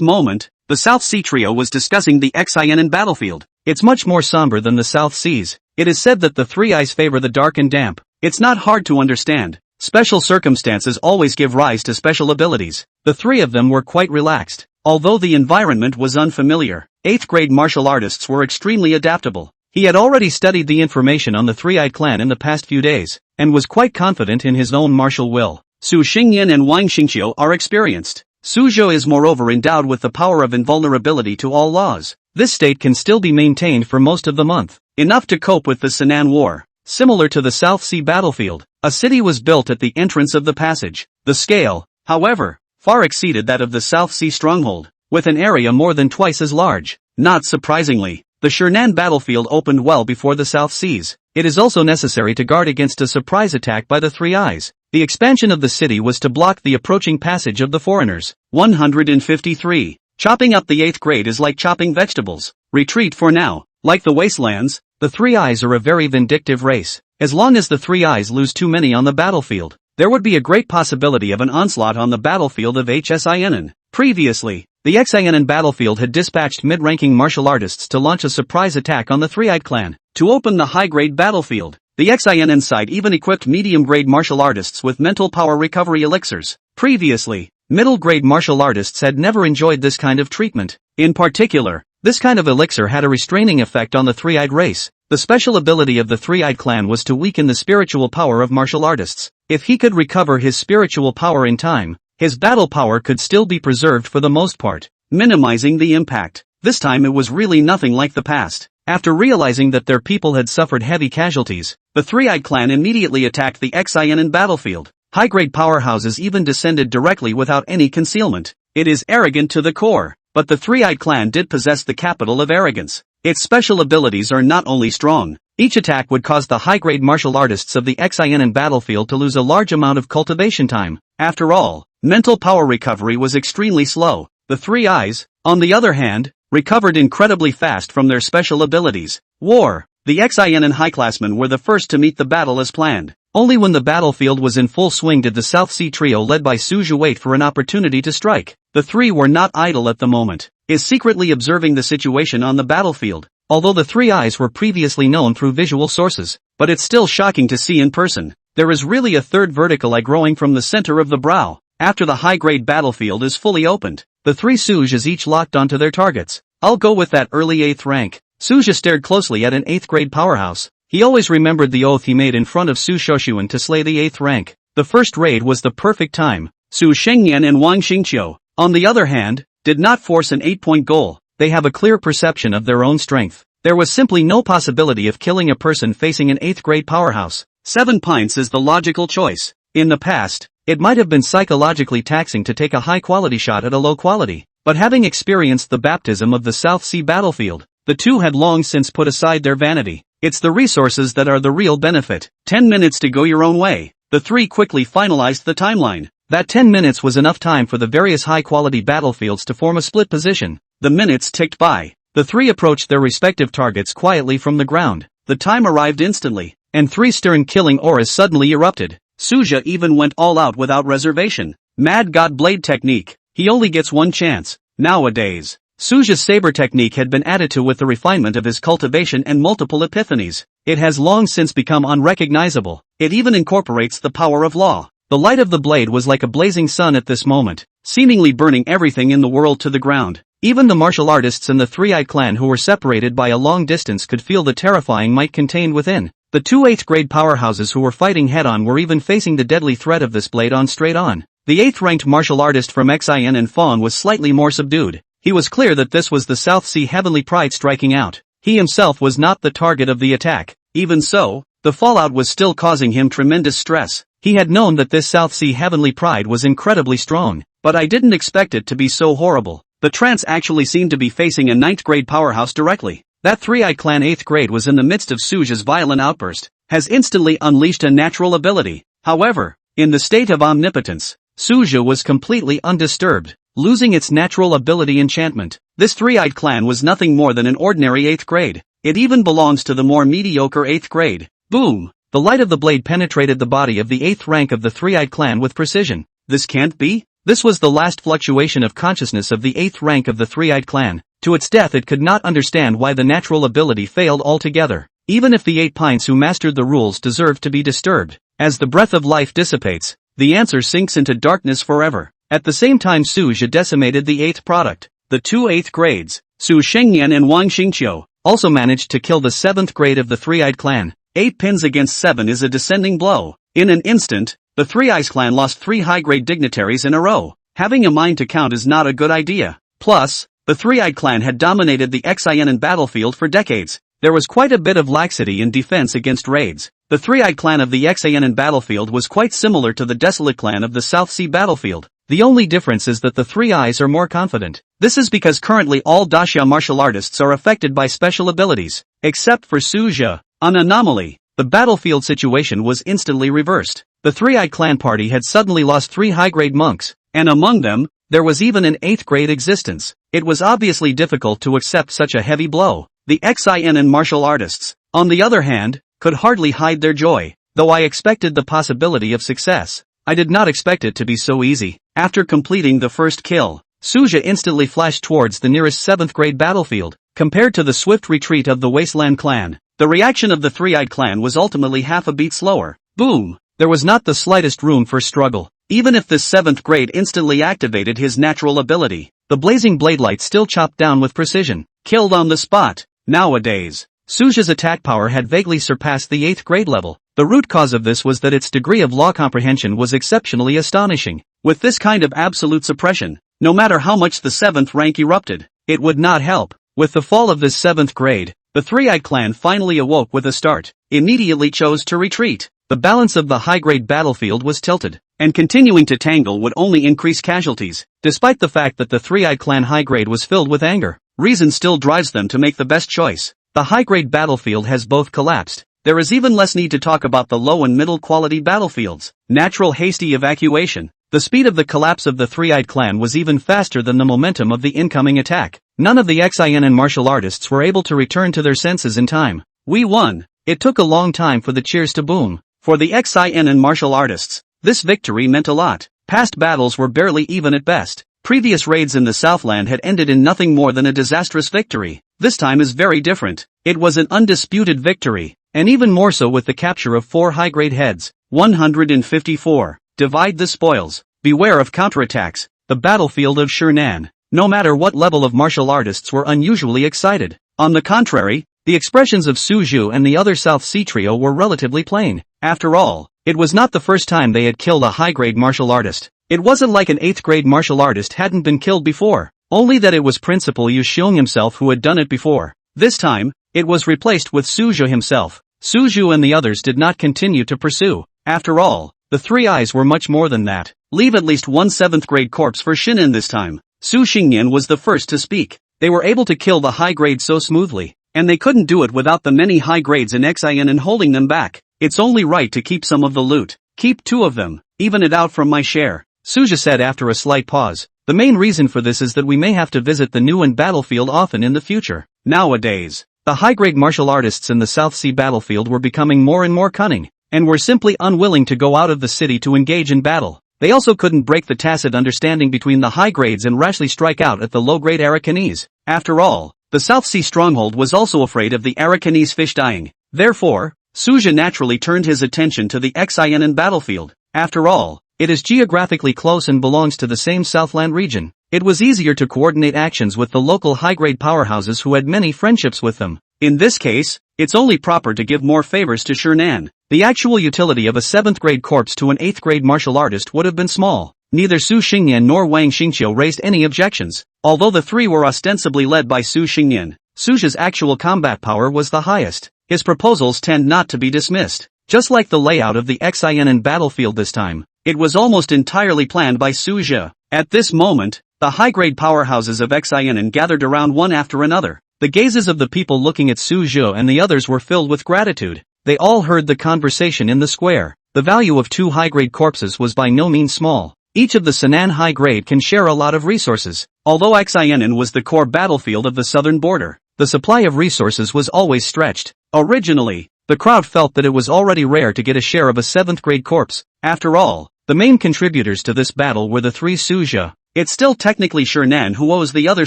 moment, the South Sea trio was discussing the Xianen battlefield. It's much more somber than the South Seas. It is said that the Three Eyes favor the dark and damp. It's not hard to understand. Special circumstances always give rise to special abilities. The 3 of them were quite relaxed. Although the environment was unfamiliar, 8th grade martial artists were extremely adaptable. He had already studied the information on the Three-Eyed clan in the past few days, and was quite confident in his own martial will. Su Xingyan and Wang Xingqiu are experienced. Suzhou is moreover endowed with the power of invulnerability to all laws. This state can still be maintained for most of the month, enough to cope with the Sinan War. Similar to the South Sea battlefield, a city was built at the entrance of the passage. The scale, however, far exceeded that of the South Sea stronghold, with an area more than twice as large. Not surprisingly, the Shernan battlefield opened well before the South Seas. It is also necessary to guard against a surprise attack by the Three Eyes. The expansion of the city was to block the approaching passage of the foreigners. 153. Chopping up the 8th grade is like chopping vegetables. Retreat for now. Like the Wastelands, the Three Eyes are a very vindictive race. As long as the Three Eyes lose too many on the battlefield, there would be a great possibility of an onslaught on the battlefield of HSINN. Previously, the XINN battlefield had dispatched mid-ranking martial artists to launch a surprise attack on the Three-Eyed clan. To open the high-grade battlefield, the XINN side even equipped medium-grade martial artists with mental power recovery elixirs. Previously, middle-grade martial artists had never enjoyed this kind of treatment. In particular, this kind of elixir had a restraining effect on the Three-Eyed race. The special ability of the Three-Eyed clan was to weaken the spiritual power of martial artists. If he could recover his spiritual power in time, his battle power could still be preserved for the most part, minimizing the impact. This time it was really nothing like the past. After realizing that their people had suffered heavy casualties, the Three-Eyed clan immediately attacked the XINN battlefield. High-grade powerhouses even descended directly without any concealment. It is arrogant to the core, but the Three-Eyed clan did possess the capital of arrogance. Its special abilities are not only strong. Each attack would cause the high-grade martial artists of the XINN battlefield to lose a large amount of cultivation time. After all, mental power recovery was extremely slow. The Three Eyes, on the other hand, recovered incredibly fast from their special abilities. War. The XINN highclassmen were the first to meet the battle as planned. Only when the battlefield was in full swing did the South Sea trio led by Suzhou wait for an opportunity to strike. The three were not idle at the moment, secretly observing the situation on the battlefield. Although the Three Eyes were previously known through visual sources, but it's still shocking to see in person. There is really a third vertical eye growing from the center of the brow. After the high-grade battlefield is fully opened, the three Suzhous each locked onto their targets. I'll go with that early 8th rank. Suzhou stared closely at an 8th grade powerhouse. He always remembered the oath he made in front of Su Shoshuan to slay the 8th rank. The first raid was the perfect time. Su Shengyan and Wang Xingqiu, on the other hand, did not force an 8-point goal. They have a clear perception of their own strength. There was simply no possibility of killing a person facing an 8th grade powerhouse. 7 pints is the logical choice. In the past, it might have been psychologically taxing to take a high-quality shot at a low quality, but having experienced the baptism of the South Sea battlefield, the two had long since put aside their vanity. It's the resources that are the real benefit. 10 minutes to go your own way. The three quickly finalized the timeline. That 10 minutes was enough time for the various high-quality battlefields to form a split position. The minutes ticked by. The three approached their respective targets quietly from the ground. The time arrived instantly, and 3 stern killing auras suddenly erupted. Suzhou even went all out without reservation. Mad God Blade technique. He only gets one chance. Nowadays, Suzhou's saber technique had been added to with the refinement of his cultivation and multiple epiphanies. It has long since become unrecognizable. It even incorporates the power of law. The light of the blade was like a blazing sun at this moment, seemingly burning everything in the world to the ground. Even the martial artists in the Three-Eyed clan who were separated by a long distance could feel the terrifying might contained within. The 2 8th grade powerhouses who were fighting head-on were even facing the deadly threat of this blade on straight on. The 8th ranked martial artist from XINN Fawn was slightly more subdued. He was clear that this was the South Sea Heavenly Pride striking out. He himself was not the target of the attack. Even so, the fallout was still causing him tremendous stress. He had known that this South Sea Heavenly Pride was incredibly strong, but I didn't expect it to be so horrible. The trance actually seemed to be facing a 9th grade powerhouse directly. That Three-Eyed clan 8th grade was in the midst of Suzhou's violent outburst, has instantly unleashed a natural ability. However, in the state of omnipotence, Suzhou was completely undisturbed, losing its natural ability enchantment. This Three-Eyed clan was nothing more than an ordinary 8th grade. It even belongs to the more mediocre 8th grade. Boom! The light of the blade penetrated the body of the 8th rank of the Three-Eyed clan with precision. This can't be? This was the last fluctuation of consciousness of the 8th rank of the Three-Eyed clan. To its death it could not understand why the natural ability failed altogether. Even if the 8 pints who mastered the rules deserved to be disturbed, as the breath of life dissipates, the answer sinks into darkness forever. At the same time Suzhou decimated the 8th product. The 2 8th grades, Su Shengyan and Wang Xingqiu, also managed to kill the 7th grade of the Three-Eyed clan. 8 pins against 7 is a descending blow. In an instant, the Three Eyes clan lost 3 high-grade dignitaries in a row. having a mind to count is not a good idea. Plus, the Three-Eyed Clan had dominated the Xian battlefield for decades. There was quite a bit of laxity in defense against raids. The Three-Eyed Clan of the Xian battlefield was quite similar to the Desolate Clan of the South Sea battlefield. The only difference is that the Three Eyes are more confident. This is because currently all Daxia martial artists are affected by special abilities, except for Suja, an anomaly. The battlefield situation was instantly reversed. The Three-Eyed Clan party had suddenly lost 3 high-grade monks, and among them, there was even an 8th grade existence. It was obviously difficult to accept such a heavy blow. The Xian martial artists, on the other hand, could hardly hide their joy. Though I expected the possibility of success, I did not expect it to be so easy. After completing the first kill, Suja instantly flashed towards the nearest 7th grade battlefield. Compared to the swift retreat of the Wasteland clan, the reaction of the Three-Eyed Clan was ultimately half a beat slower. Boom! There was not the slightest room for struggle. Even if this 7th grade instantly activated his natural ability, the blazing blade light still chopped down with precision. Killed on the spot. Nowadays, Suja's attack power had vaguely surpassed the 8th grade level. The root cause of this was that its degree of law comprehension was exceptionally astonishing. With this kind of absolute suppression, no matter how much the 7th rank erupted, it would not help. With the fall of this 7th grade, the Three-Eyed Clan finally awoke with a start, immediately chose to retreat. The balance of the high-grade battlefield was tilted, and continuing to tangle would only increase casualties. Despite the fact that the Three-Eyed Clan high-grade was filled with anger, reason still drives them to make the best choice. The high-grade battlefield has both collapsed. There is even less need to talk about the low and middle quality battlefields. Natural hasty evacuation. The speed of the collapse of the Three-Eyed Clan was even faster than the momentum of the incoming attack. None of the Xian martial artists were able to return to their senses in time. We won. It took a long time for the cheers to boom. For the Xian martial artists, this victory meant a lot. Past battles were barely even at best. Previous raids in the Southland had ended in nothing more than a disastrous victory. This time is very different. It was an undisputed victory, and even more so with the capture of 4 high-grade heads. 154. Divide the spoils. Beware of counterattacks. The battlefield of Shernan. No matter what level of martial artists were unusually excited. On the contrary, the expressions of Suju and the other South Sea trio were relatively plain. After all, it was not the first time they had killed a high-grade martial artist. It wasn't like an 8th grade martial artist hadn't been killed before, only that it was Principal Yu Xiong himself who had done it before. This time, it was replaced with Suju himself. Suju and the others did not continue to pursue. After all, the Three Eyes were much more than that. Leave at least one 7th grade corpse for Shinin this time. Su Xingyan was the first to speak. They were able to kill the high grade so smoothly, and they couldn't do it without the many high grades in Xian and holding them back. It's only right to keep some of the loot. Keep 2 of them, even it out from my share, Suja said after a slight pause. The main reason for this is that we may have to visit the Nuan battlefield often in the future. Nowadays, the high-grade martial artists in the South Sea battlefield were becoming more and more cunning, and were simply unwilling to go out of the city to engage in battle. They also couldn't break the tacit understanding between the high grades and rashly strike out at the low-grade Arakanese. After all, the South Sea stronghold was also afraid of the Arakanese fish dying. Therefore, Suja naturally turned his attention to the Xianan battlefield. After all, it is geographically close and belongs to the same Southland region. It was easier to coordinate actions with the local high-grade powerhouses who had many friendships with them. In this case, it's only proper to give more favors to Shernan. The actual utility of a 7th grade corpse to an 8th grade martial artist would have been small. Neither Su Xingyan nor Wang Xingqiu raised any objections. Although the 3 were ostensibly led by Su Xingyan, Suja's actual combat power was the highest. His proposals tend not to be dismissed. Just like the layout of the Xianan battlefield this time, it was almost entirely planned by Suja. At this moment, the high-grade powerhouses of Xianan gathered around one after another. The gazes of the people looking at Suju and the others were filled with gratitude. They all heard the conversation in the square. The value of 2 high-grade corpses was by no means small. Each of the Sinan high-grade can share a lot of resources. Although Xianan was the core battlefield of the southern border, the supply of resources was always stretched. Originally, the crowd felt that it was already rare to get a share of a 7th grade corpse. After all, the main contributors to this battle were the 3 Suja. It's still technically Shernan who owes the other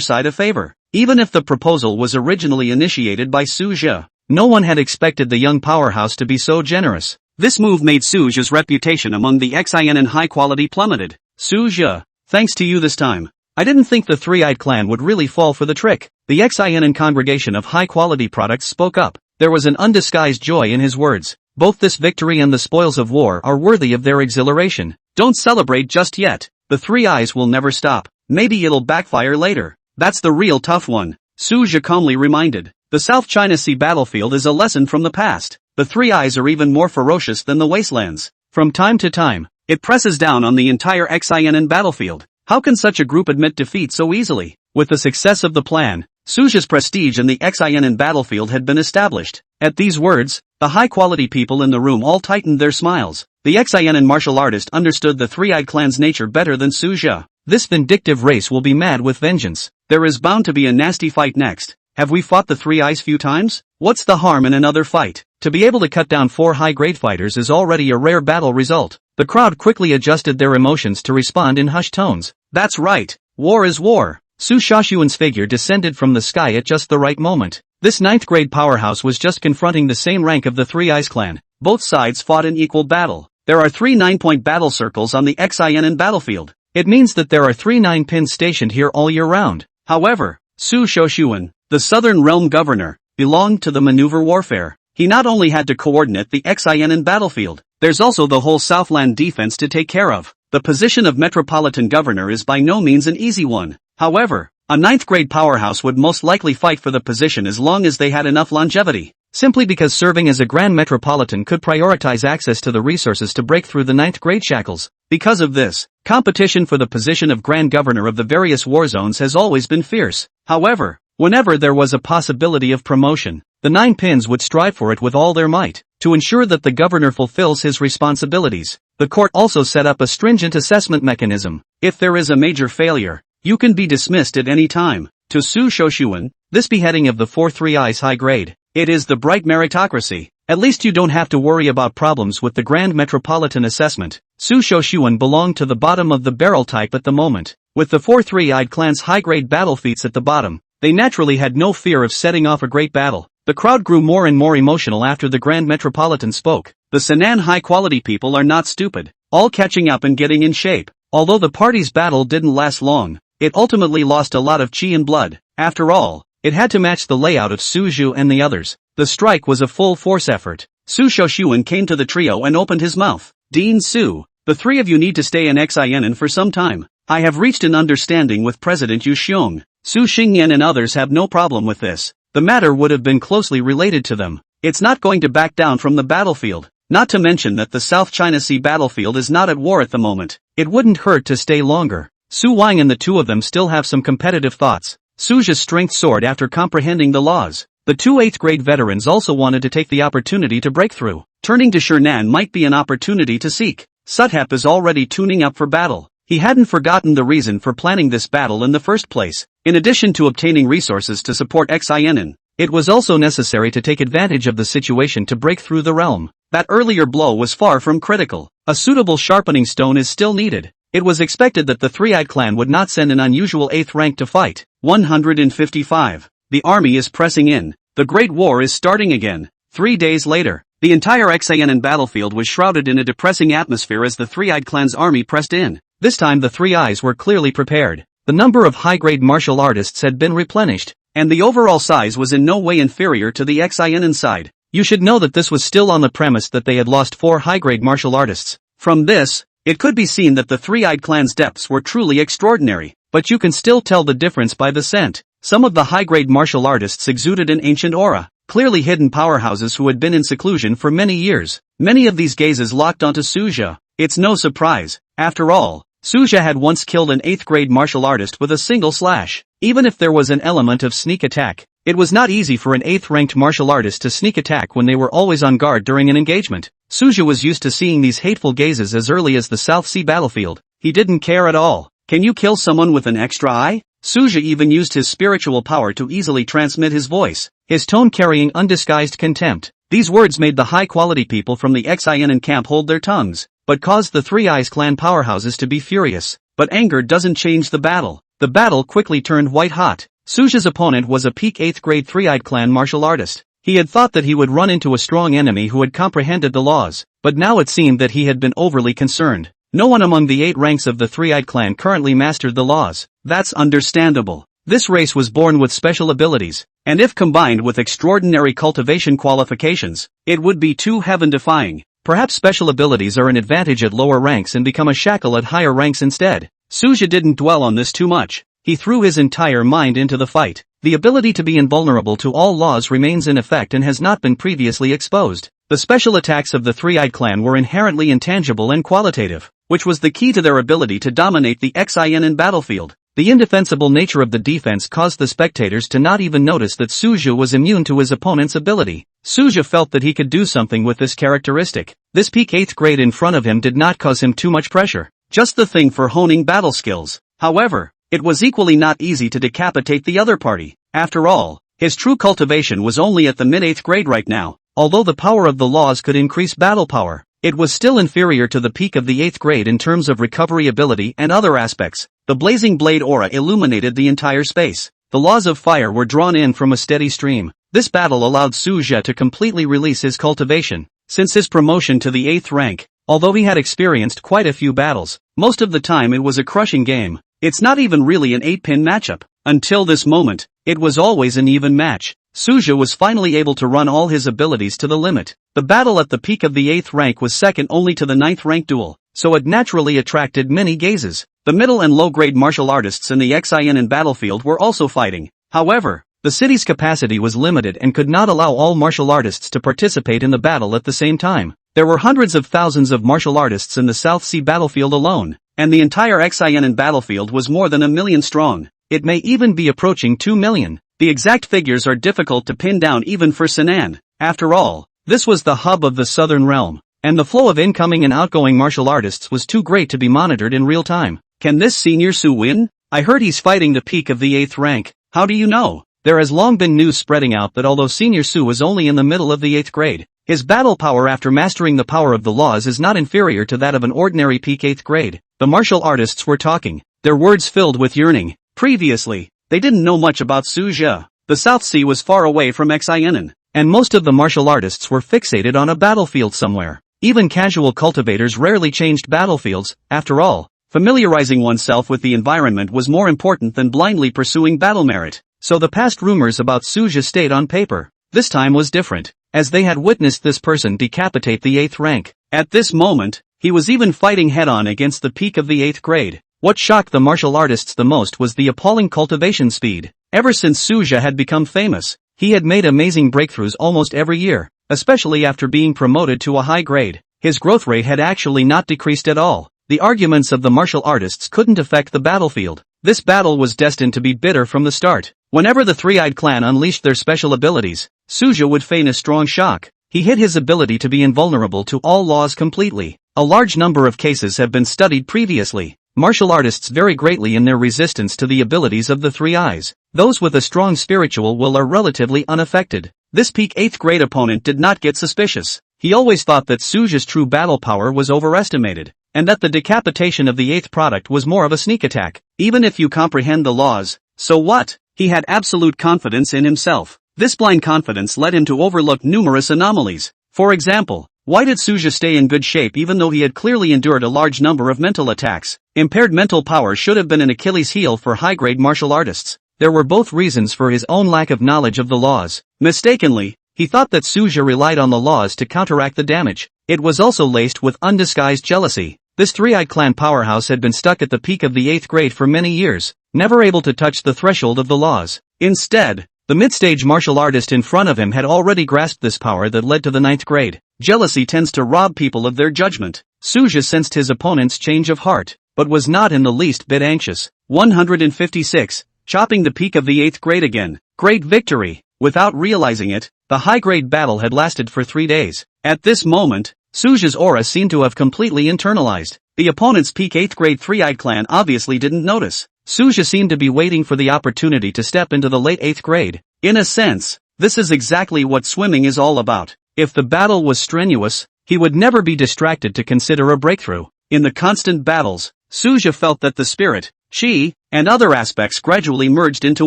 side a favor. Even if the proposal was originally initiated by Suja, no one had expected the young powerhouse to be so generous. This move made Suja's reputation among the Xianan high quality plummeted. Suja, thanks to you this time. I didn't think the Three-Eyed Clan would really fall for the trick. The Xianan congregation of high quality products spoke up. There was an undisguised joy in his words. Both this victory and the spoils of war are worthy of their exhilaration. Don't celebrate just yet. the three eyes will never stop. Maybe it'll backfire later. That's the real tough one, Su Zhi calmly reminded. The South China Sea battlefield is a lesson from the past. The three eyes are even more ferocious than the wastelands. From time to time, it presses down on the entire XINN battlefield. How can such a group admit defeat so easily? With the success of the plan, Su Zhi's prestige in the XINN battlefield had been established. At these words, the high-quality people in the room all tightened their smiles. The XINN martial artist understood the three-eyed clan's nature better than Su Zhi. This vindictive race will be mad with vengeance. There is bound to be a nasty fight next. Have we fought the three eyes few times? What's the harm in another fight? To be able to cut down 4 high-grade fighters is already a rare battle result. The crowd quickly adjusted their emotions to respond in hushed tones. That's right. War is war. Su Shaoxuan's figure descended from the sky at just the right moment. This 9th grade powerhouse was just confronting the same rank of the Three Eyes clan. Both sides fought in equal battle. There are 3 9-point battle circles on the XINN battlefield. It means that there are 3 9-pins stationed here all year round. However, Su Shaoxuan, the Southern Realm governor, belonged to the maneuver warfare. He not only had to coordinate the XINN battlefield, there's also the whole Southland defense to take care of. The position of metropolitan governor is by no means an easy one. However, a 9th grade powerhouse would most likely fight for the position as long as they had enough longevity. Simply because serving as a grand metropolitan could prioritize access to the resources to break through the 9th grade shackles. Because of this, competition for the position of grand governor of the various war zones has always been fierce. However, whenever there was a possibility of promotion, the 9 pins would strive for it with all their might. To ensure that the governor fulfills his responsibilities, the court also set up a stringent assessment mechanism. If there is a major failure, you can be dismissed at any time. To Su Shaoxuan, this beheading of the 4 Three Eyes high grade, it is the bright meritocracy. At least you don't have to worry about problems with the Grand Metropolitan Assessment. Su Shaoxuan belonged to the bottom of the barrel type at the moment. With the 4 Three-Eyed clan's high-grade battle feats at the bottom, they naturally had no fear of setting off a great battle. The crowd grew more and more emotional after the Grand Metropolitan spoke. The Sinan high-quality people are not stupid, all catching up and getting in shape. Although the party's battle didn't last long, it ultimately lost a lot of chi and blood. After all, it had to match the layout of Su Zhi and the others. The strike was a full-force effort. Su Shaoxuan came to the trio and opened his mouth. Dean Su, the 3 of you need to stay in XINN for some time. I have reached an understanding with President Yu Xiong. Su Xingyan and others have no problem with this. The matter would have been closely related to them. It's not going to back down from the battlefield. Not to mention that the South China Sea battlefield is not at war at the moment. It wouldn't hurt to stay longer. Su Wang and the 2 of them still have some competitive thoughts. Su Zhi's strength soared after comprehending the laws. The 2 8th grade veterans also wanted to take the opportunity to break through. Turning to Shernan might be an opportunity to seek. Suthep is already tuning up for battle. He hadn't forgotten the reason for planning this battle in the first place. In addition to obtaining resources to support XINN, it was also necessary to take advantage of the situation to break through the realm. That earlier blow was far from critical. A suitable sharpening stone is still needed. It was expected that the Three-Eyed clan would not send an unusual 8th rank to fight. 155. The army is pressing in. The Great War is starting again. 3 days later, the entire XINN battlefield was shrouded in a depressing atmosphere as the Three-Eyed clan's army pressed in. This time the Three Eyes were clearly prepared. The number of high-grade martial artists had been replenished, and the overall size was in no way inferior to the XINN side. You should know that this was still on the premise that they had lost 4 high-grade martial artists. From this, it could be seen that the Three-Eyed clan's depths were truly extraordinary, but you can still tell the difference by the scent. Some of the high-grade martial artists exuded an ancient aura, clearly hidden powerhouses who had been in seclusion for many years. Many of these gazes locked onto Su Zhi. It's no surprise. After all, Su Zhi had once killed an 8th grade martial artist with a single slash. Even if there was an element of sneak attack, it was not easy for an 8th ranked martial artist to sneak attack when they were always on guard during an engagement. Su Zhi was used to seeing these hateful gazes as early as the South Sea battlefield. He didn't care at all. Can you kill someone with an extra eye? Su Zhi even used his spiritual power to easily transmit his voice, his tone carrying undisguised contempt. These words made the high-quality people from the XINN camp hold their tongues, but caused the Three Eyes clan powerhouses to be furious. But anger doesn't change the battle. The battle quickly turned white-hot. Su Zhi's opponent was a peak 8th grade Three-Eyed clan martial artist. He had thought that he would run into a strong enemy who had comprehended the laws, but now it seemed that he had been overly concerned. No one among the 8 ranks of the Three-Eyed clan currently mastered the laws. That's understandable. This race was born with special abilities, and if combined with extraordinary cultivation qualifications, it would be too heaven-defying. Perhaps special abilities are an advantage at lower ranks and become a shackle at higher ranks instead. Suja didn't dwell on this too much. He threw his entire mind into the fight. The ability to be invulnerable to all laws remains in effect and has not been previously exposed. The special attacks of the Three-Eyed Clan were inherently intangible and qualitative, which was the key to their ability to dominate the XINN battlefield. The indefensible nature of the defense caused the spectators to not even notice that Suja was immune to his opponent's ability. Suja felt that he could do something with this characteristic. This peak 8th grade in front of him did not cause him too much pressure. Just the thing for honing battle skills. However, it was equally not easy to decapitate the other party. After all, his true cultivation was only at the mid-8th grade right now. Although the power of the laws could increase battle power, it was still inferior to the peak of the 8th grade in terms of recovery ability and other aspects. The blazing blade aura illuminated the entire space. The laws of fire were drawn in from a steady stream. This battle allowed Suja to completely release his cultivation. Since his promotion to the 8th rank, although he had experienced quite a few battles, most of the time it was a crushing game. It's not even really an 8-pin matchup. Until this moment, it was always an even match. Suja was finally able to run all his abilities to the limit. The battle at the peak of the 8th rank was second only to the 9th rank duel, so it naturally attracted many gazes. The middle and low-grade martial artists in the XINN battlefield were also fighting. However, the city's capacity was limited and could not allow all martial artists to participate in the battle at the same time. There were hundreds of thousands of martial artists in the South Sea battlefield alone, and the entire XINN battlefield was more than 1 million strong. It may even be approaching 2 million. The exact figures are difficult to pin down even for Sinan. After all, this was the hub of the Southern Realm, and the flow of incoming and outgoing martial artists was too great to be monitored in real time. Can this Senior Su win? I heard he's fighting the peak of the 8th rank. How do you know? There has long been news spreading out that although Senior Su was only in the middle of the 8th grade, his battle power after mastering the power of the laws is not inferior to that of an ordinary peak 8th grade. The martial artists were talking, their words filled with yearning. Previously, they didn't know much about Suja. The South Sea was far away from XINN, and most of the martial artists were fixated on a battlefield somewhere. Even casual cultivators rarely changed battlefields. After all, familiarizing oneself with the environment was more important than blindly pursuing battle merit. So the past rumors about Suja stayed on paper. This time was different, as they had witnessed this person decapitate the 8th rank. At this moment, he was even fighting head-on against the peak of the 8th grade. What shocked the martial artists the most was the appalling cultivation speed. Ever since Suja had become famous, he had made amazing breakthroughs almost every year, especially after being promoted to a high grade. His growth rate had actually not decreased at all. The arguments of the martial artists couldn't affect the battlefield. This battle was destined to be bitter from the start. Whenever the Three-Eyed Clan unleashed their special abilities, Suja would feign a strong shock. He hid his ability to be invulnerable to all laws completely. A large number of cases have been studied previously. Martial artists vary greatly in their resistance to the abilities of the Three Eyes. Those with a strong spiritual will are relatively unaffected. This peak 8th grade opponent did not get suspicious. He always thought that Suja's true battle power was overestimated, and that the decapitation of the 8th product was more of a sneak attack. Even if you comprehend the laws, so what? He had absolute confidence in himself. This blind confidence led him to overlook numerous anomalies. For example, why did Suja stay in good shape even though he had clearly endured a large number of mental attacks? Impaired mental power should have been an Achilles heel for high-grade martial artists. There were both reasons for his own lack of knowledge of the laws. Mistakenly, he thought that Suja relied on the laws to counteract the damage. It was also laced with undisguised jealousy. This Three-Eyed Clan powerhouse had been stuck at the peak of the 8th grade for many years, never able to touch the threshold of the laws. Instead, the mid-stage martial artist in front of him had already grasped this power that led to the 9th grade. Jealousy tends to rob people of their judgment. Suja sensed his opponent's change of heart, but was not in the least bit anxious. 156. Chopping the peak of the 8th grade again. Great victory. Without realizing it, the high-grade battle had lasted for 3 days. At this moment, Suja's aura seemed to have completely internalized. The opponent's peak 8th grade Three-Eyed Clan obviously didn't notice. Suja seemed to be waiting for the opportunity to step into the late 8th grade. In a sense, this is exactly what swimming is all about. If the battle was strenuous, he would never be distracted to consider a breakthrough. In the constant battles, Suja felt that the spirit, chi, and other aspects gradually merged into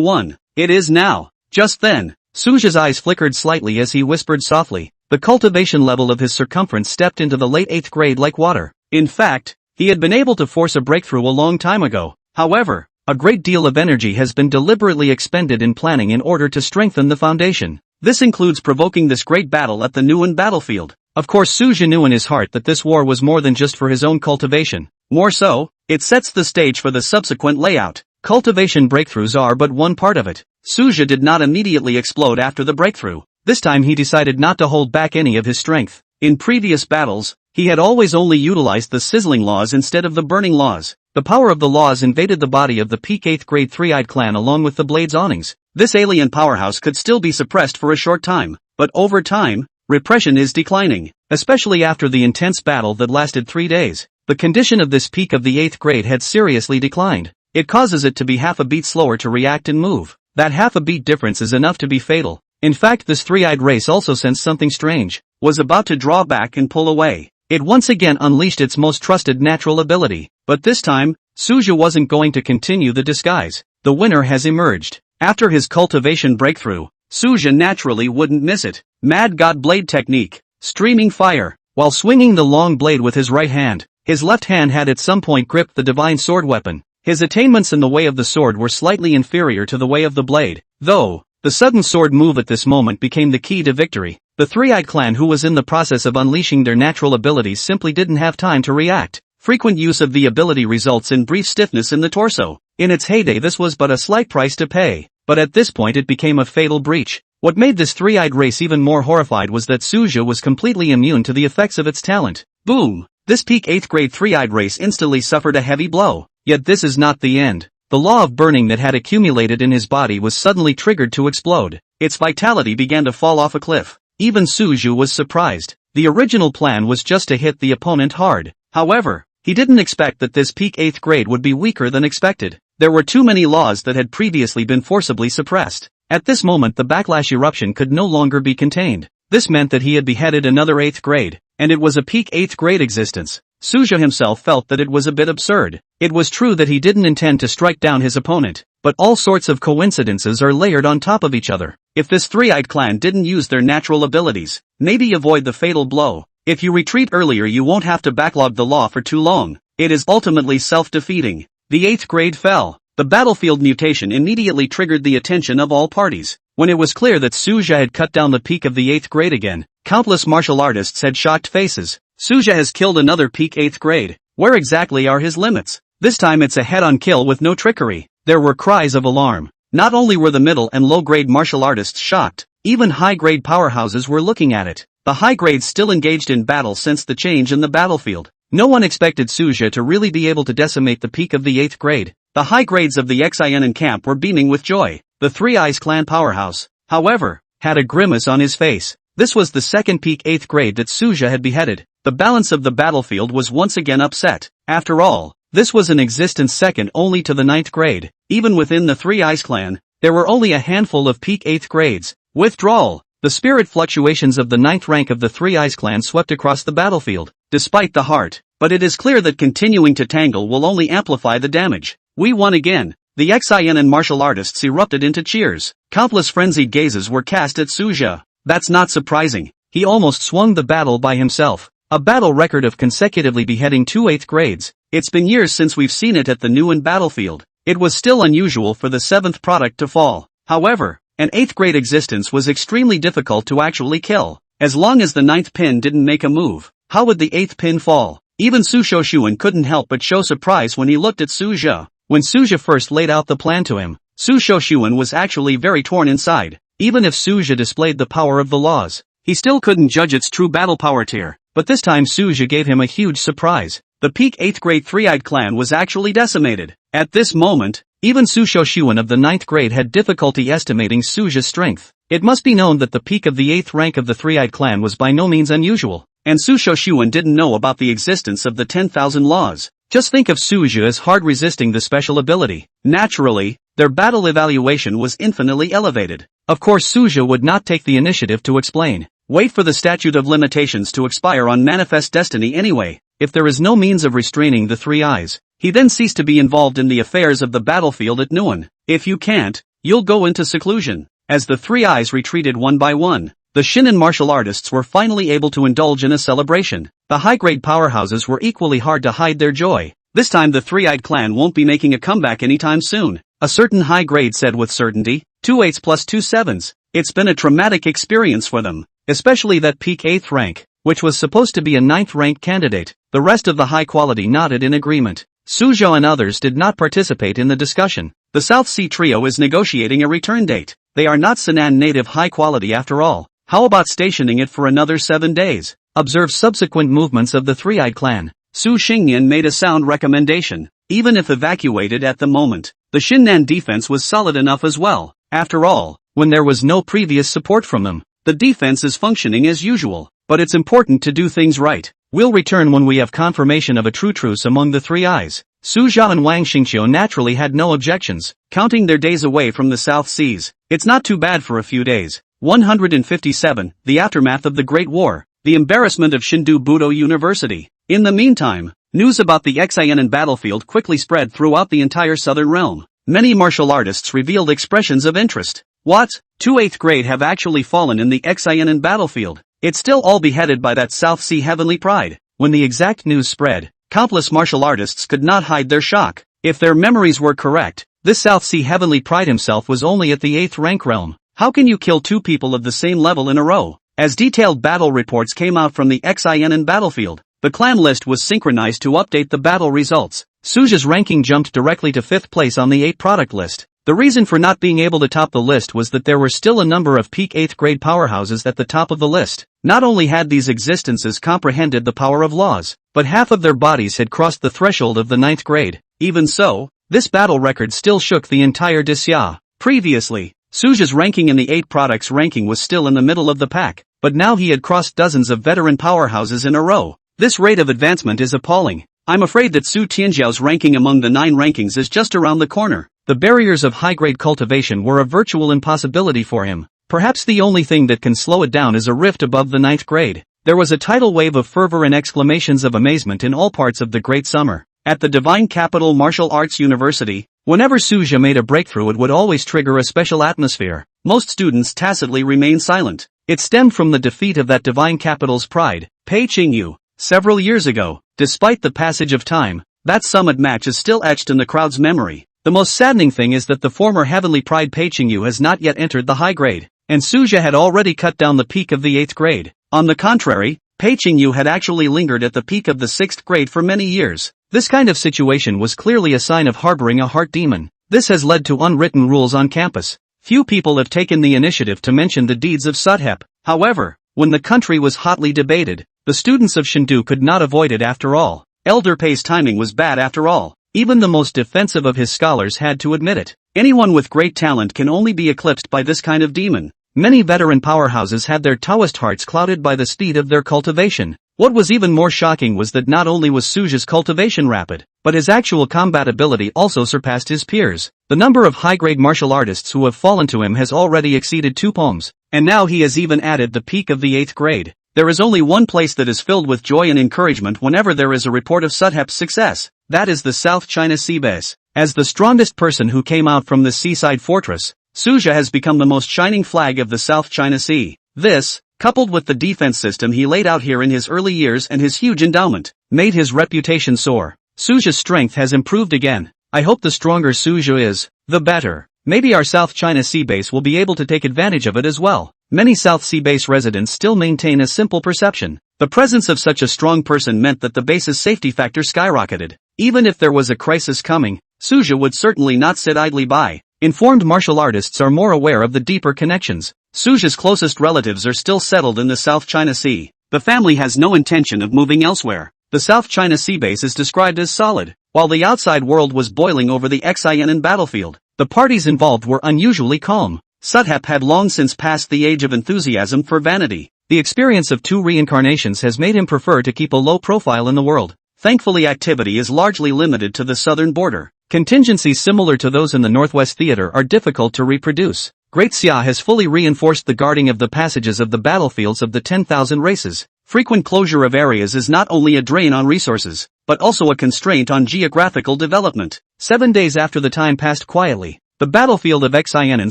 one. It is now. Just then, Suja's eyes flickered slightly as he whispered softly. The cultivation level of his circumference stepped into the late 8th grade like water. In fact, he had been able to force a breakthrough a long time ago. However, a great deal of energy has been deliberately expended in planning in order to strengthen the foundation. This includes provoking this great battle at the Nuan battlefield. Of course, Suja knew in his heart that this war was more than just for his own cultivation. More so, It sets the stage for the subsequent layout. Cultivation breakthroughs are but one part of it. Suja did not immediately explode after the breakthrough. This time he decided not to hold back any of his strength. In previous battles, he had always only utilized the sizzling laws instead of the burning laws. The power of the laws invaded the body of the peak 8th grade three-eyed clan along with the blade's awnings. This alien powerhouse could still be suppressed for a short time, but over time, repression is declining, especially after the intense battle that lasted 3 days. The condition of this peak of the 8th grade had seriously declined. It causes it to be half a beat slower to react and move. That half a beat difference is enough to be fatal. In fact, this three-eyed race also sensed something strange, was about to draw back and pull away. It once again unleashed its most trusted natural ability. But this time, Suja wasn't going to continue the disguise. The winner has emerged. After his cultivation breakthrough, Suja naturally wouldn't miss it. Mad God Blade technique. Streaming fire. While swinging the long blade with his right hand, his left hand had at some point gripped the divine sword weapon. His attainments in the way of the sword were slightly inferior to the way of the blade, though. The sudden sword move at this moment became the key to victory. The three-eyed clan who was in the process of unleashing their natural abilities simply didn't have time to react. Frequent use of the ability results in brief stiffness in the torso. In its heyday this was but a slight price to pay, but at this point it became a fatal breach. What made this three-eyed race even more horrified was that Suja was completely immune to the effects of its talent. Boom! This peak 8th grade three-eyed race instantly suffered a heavy blow. Yet this is not the end. The law of burning that had accumulated in his body was suddenly triggered to explode. Its vitality began to fall off a cliff. Even Suju was surprised. The original plan was just to hit the opponent hard. However, he didn't expect that this peak 8th grade would be weaker than expected. There were too many laws that had previously been forcibly suppressed. At this moment the backlash eruption could no longer be contained. This meant that he had beheaded another 8th grade, and it was a peak 8th grade existence. Suja himself felt that it was a bit absurd. It was true that he didn't intend to strike down his opponent, but all sorts of coincidences are layered on top of each other. If this three-eyed clan didn't use their natural abilities, maybe avoid the fatal blow. If you retreat earlier you won't have to backlog the law for too long. It is ultimately self-defeating. The 8th grade fell. The battlefield mutation immediately triggered the attention of all parties. When it was clear that Suja had cut down the peak of the 8th grade again, countless martial artists had shocked faces. Suja has killed another peak 8th grade. Where exactly are his limits? This time it's a head-on kill with no trickery. There were cries of alarm. Not only were the middle and low-grade martial artists shocked, even high-grade powerhouses were looking at it. The high grades still engaged in battle sensed the change in the battlefield. No one expected Suja to really be able to decimate the peak of the 8th grade. The high grades of the Xian camp were beaming with joy. The Three Eyes clan powerhouse, however, had a grimace on his face. This was the second peak 8th grade that Suja had beheaded. The balance of the battlefield was once again upset. After all, this was an existence second only to the 9th grade. Even within the Three Eyes clan, there were only a handful of peak 8th grades. Withdrawal. The spirit fluctuations of the 9th rank of the Three Eyes clan swept across the battlefield, despite the heart. But it is clear that continuing to tangle will only amplify the damage. We won again. The Xian and martial artists erupted into cheers. Countless frenzied gazes were cast at Suja. That's not surprising. He almost swung the battle by himself. A battle record of consecutively beheading 2 8th grades. It's been years since we've seen it at the Neuen battlefield. It was still unusual for the 7th product to fall. However, an 8th grade existence was extremely difficult to actually kill. As long as the 9th pin didn't make a move, how would the 8th pin fall? Even Su Shoshuen couldn't help but show surprise when he looked at Suja. When Suja first laid out the plan to him, Su Shoshuen was actually very torn inside. Even if Suja displayed the power of the laws, he still couldn't judge its true battle power tier. But this time Suja gave him a huge surprise. The peak 8th grade Three-Eyed clan was actually decimated. At this moment, even Su Shoshuen of the 9th grade had difficulty estimating Suja's strength. It must be known that the peak of the 8th rank of the Three-Eyed clan was by no means unusual, and Su Shoshuen didn't know about the existence of the 10,000 laws. Just think of Suja as hard resisting the special ability. Naturally, their battle evaluation was infinitely elevated. Of course Suja would not take the initiative to explain. Wait for the statute of limitations to expire on Manifest Destiny anyway. If there is no means of restraining the Three Eyes, he then ceased to be involved in the affairs of the battlefield at Neuen. If you can't, you'll go into seclusion. As the Three Eyes retreated one by one, the Shinin martial artists were finally able to indulge in a celebration. The high-grade powerhouses were equally hard to hide their joy. This time the Three-Eyed clan won't be making a comeback anytime soon. A certain high grade said with certainty, 2 8s plus 2 7s. It's been a traumatic experience for them, especially that peak 8th rank, which was supposed to be a 9th rank candidate. The rest of the high quality nodded in agreement. Suzhou and others did not participate in the discussion. The South Sea trio is negotiating a return date. They are not Sinan native high quality after all. How about stationing it for another 7 days? Observe subsequent movements of the three-eyed clan. Su Xingyan made a sound recommendation. Even if evacuated at the moment, the Shinnan defense was solid enough as well. After all, when there was no previous support from them, the defense is functioning as usual. But it's important to do things right. We'll return when we have confirmation of a true truce among the three eyes. Su Zhao and Wang Xingqiu naturally had no objections, counting their days away from the South Seas. It's not too bad for a few days. 157. The aftermath of the Great War. The embarrassment of Shindu Budo University. In the meantime, news about the Xian battlefield quickly spread throughout the entire southern realm. Many martial artists revealed expressions of interest. What? 2 8th grade have actually fallen in the Xian battlefield. It's still all beheaded by that South Sea heavenly pride. When the exact news spread, countless martial artists could not hide their shock. If their memories were correct, this South Sea heavenly pride himself was only at the 8th rank realm. How can you kill 2 people of the same level in a row? As detailed battle reports came out from the Xian battlefield, the clan list was synchronized to update the battle results. Suja's ranking jumped directly to 5th place on the 8 product list. The reason for not being able to top the list was that there were still a number of peak 8th grade powerhouses at the top of the list. Not only had these existences comprehended the power of laws, but half of their bodies had crossed the threshold of the 9th grade. Even so, this battle record still shook the entire Disya. Previously, Suja's ranking in the 8 products ranking was still in the middle of the pack, but now he had crossed dozens of veteran powerhouses in a row. This rate of advancement is appalling. I'm afraid that Su Tianjiao's ranking among the 9 rankings is just around the corner. The barriers of high-grade cultivation were a virtual impossibility for him. Perhaps the only thing that can slow it down is a rift above the 9th grade. There was a tidal wave of fervor and exclamations of amazement in all parts of the Great Summer. At the Divine Capital Martial Arts University, whenever Suja made a breakthrough it would always trigger a special atmosphere. Most students tacitly remained silent. It stemmed from the defeat of that Divine Capital's pride, Pei Qingyu. Several years ago, despite the passage of time, that summit match is still etched in the crowd's memory. The most saddening thing is that the former heavenly pride Pei Qingyu has not yet entered the high grade, and Suja had already cut down the peak of the 8th grade. On the contrary, Pei Qingyu had actually lingered at the peak of the 6th grade for many years. This kind of situation was clearly a sign of harboring a heart demon. This has led to unwritten rules on campus. Few people have taken the initiative to mention the deeds of Sudhep. However, when the country was hotly debated, the students of Shindu could not avoid it after all. Elder Pei's timing was bad after all. Even the most defensive of his scholars had to admit it. Anyone with great talent can only be eclipsed by this kind of demon. Many veteran powerhouses had their Taoist hearts clouded by the speed of their cultivation. What was even more shocking was that not only was Suja's cultivation rapid, but his actual combat ability also surpassed his peers. The number of high-grade martial artists who have fallen to him has already exceeded 2 poems, and now he has even added the peak of the 8th grade. There is only one place that is filled with joy and encouragement whenever there is a report of Sudhep's success. That is the South China Sea base. As the strongest person who came out from the seaside fortress, Suja has become the most shining flag of the South China Sea. This, coupled with the defense system he laid out here in his early years and his huge endowment, made his reputation soar. Suja's strength has improved again. I hope the stronger Suja is, the better. Maybe our South China Sea base will be able to take advantage of it as well. Many South Sea base residents still maintain a simple perception. The presence of such a strong person meant that the base's safety factor skyrocketed. Even if there was a crisis coming, Suja would certainly not sit idly by. Informed martial artists are more aware of the deeper connections. Suja's closest relatives are still settled in the South China Sea. The family has no intention of moving elsewhere. The South China Sea base is described as solid. While the outside world was boiling over the Xian battlefield, the parties involved were unusually calm. Sudhep had long since passed the age of enthusiasm for vanity. The experience of 2 reincarnations has made him prefer to keep a low profile in the world. Thankfully, activity is largely limited to the southern border. Contingencies similar to those in the Northwest Theater are difficult to reproduce. Great Xia has fully reinforced the guarding of the passages of the battlefields of the 10,000 races. Frequent closure of areas is not only a drain on resources, but also a constraint on geographical development. 7 days after the time passed quietly, the battlefield of Xianan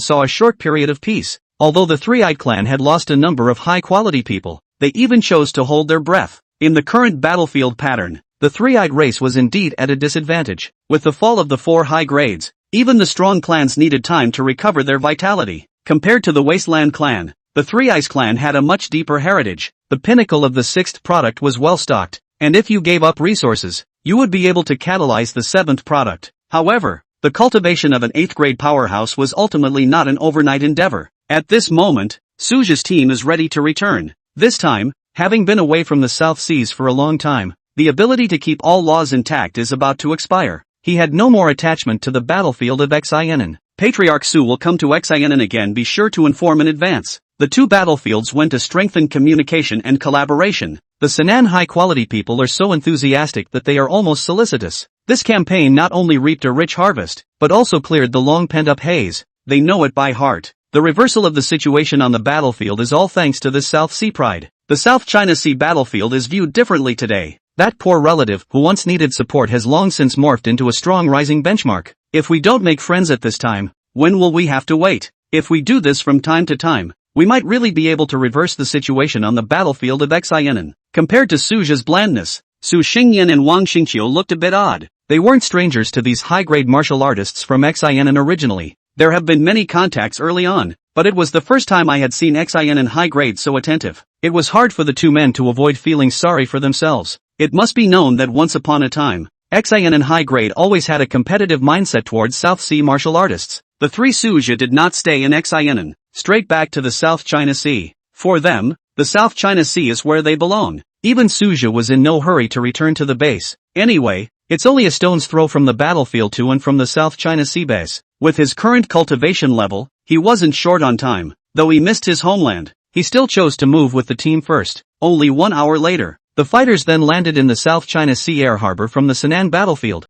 saw a short period of peace. Although the Three-Eyed Clan had lost a number of high-quality people, they even chose to hold their breath. In the current battlefield pattern, the Three-Eyed race was indeed at a disadvantage. With the fall of the 4 high grades, even the strong clans needed time to recover their vitality. Compared to the Wasteland clan, the Three Eyes clan had a much deeper heritage. The pinnacle of the 6th product was well stocked, and if you gave up resources, you would be able to catalyze the 7th product. However, the cultivation of an 8th grade powerhouse was ultimately not an overnight endeavor. At this moment, Suja's team is ready to return. This time, having been away from the South Seas for a long time, the ability to keep all laws intact is about to expire. He had no more attachment to the battlefield of Xianen. Patriarch Su will come to Xianen again, be sure to inform in advance. The two battlefields went to strengthen communication and collaboration. The Sinan high-quality people are so enthusiastic that they are almost solicitous. This campaign not only reaped a rich harvest, but also cleared the long pent-up haze. They know it by heart. The reversal of the situation on the battlefield is all thanks to this South Sea pride. The South China Sea battlefield is viewed differently today. That poor relative who once needed support has long since morphed into a strong rising benchmark. If we don't make friends at this time, when will we have to wait? If we do this from time to time, we might really be able to reverse the situation on the battlefield of Xianen. Compared to Suja's blandness, Su Xingyan and Wang Xingqiu looked a bit odd. They weren't strangers to these high-grade martial artists from Xianen originally. There have been many contacts early on, but it was the first time I had seen Xianen high-grade so attentive. It was hard for the two men to avoid feeling sorry for themselves. It must be known that once upon a time, Xianen high-grade always had a competitive mindset towards South Sea martial artists. The three Suja did not stay in Xianen, straight back to the South China Sea. For them, the South China Sea is where they belong. Even Suja was in no hurry to return to the base. Anyway, it's only a stone's throw from the battlefield to and from the South China Sea base. With his current cultivation level, he wasn't short on time. Though he missed his homeland, he still chose to move with the team first. Only 1 hour later, the fighters then landed in the South China Sea air harbor from the Sinan battlefield.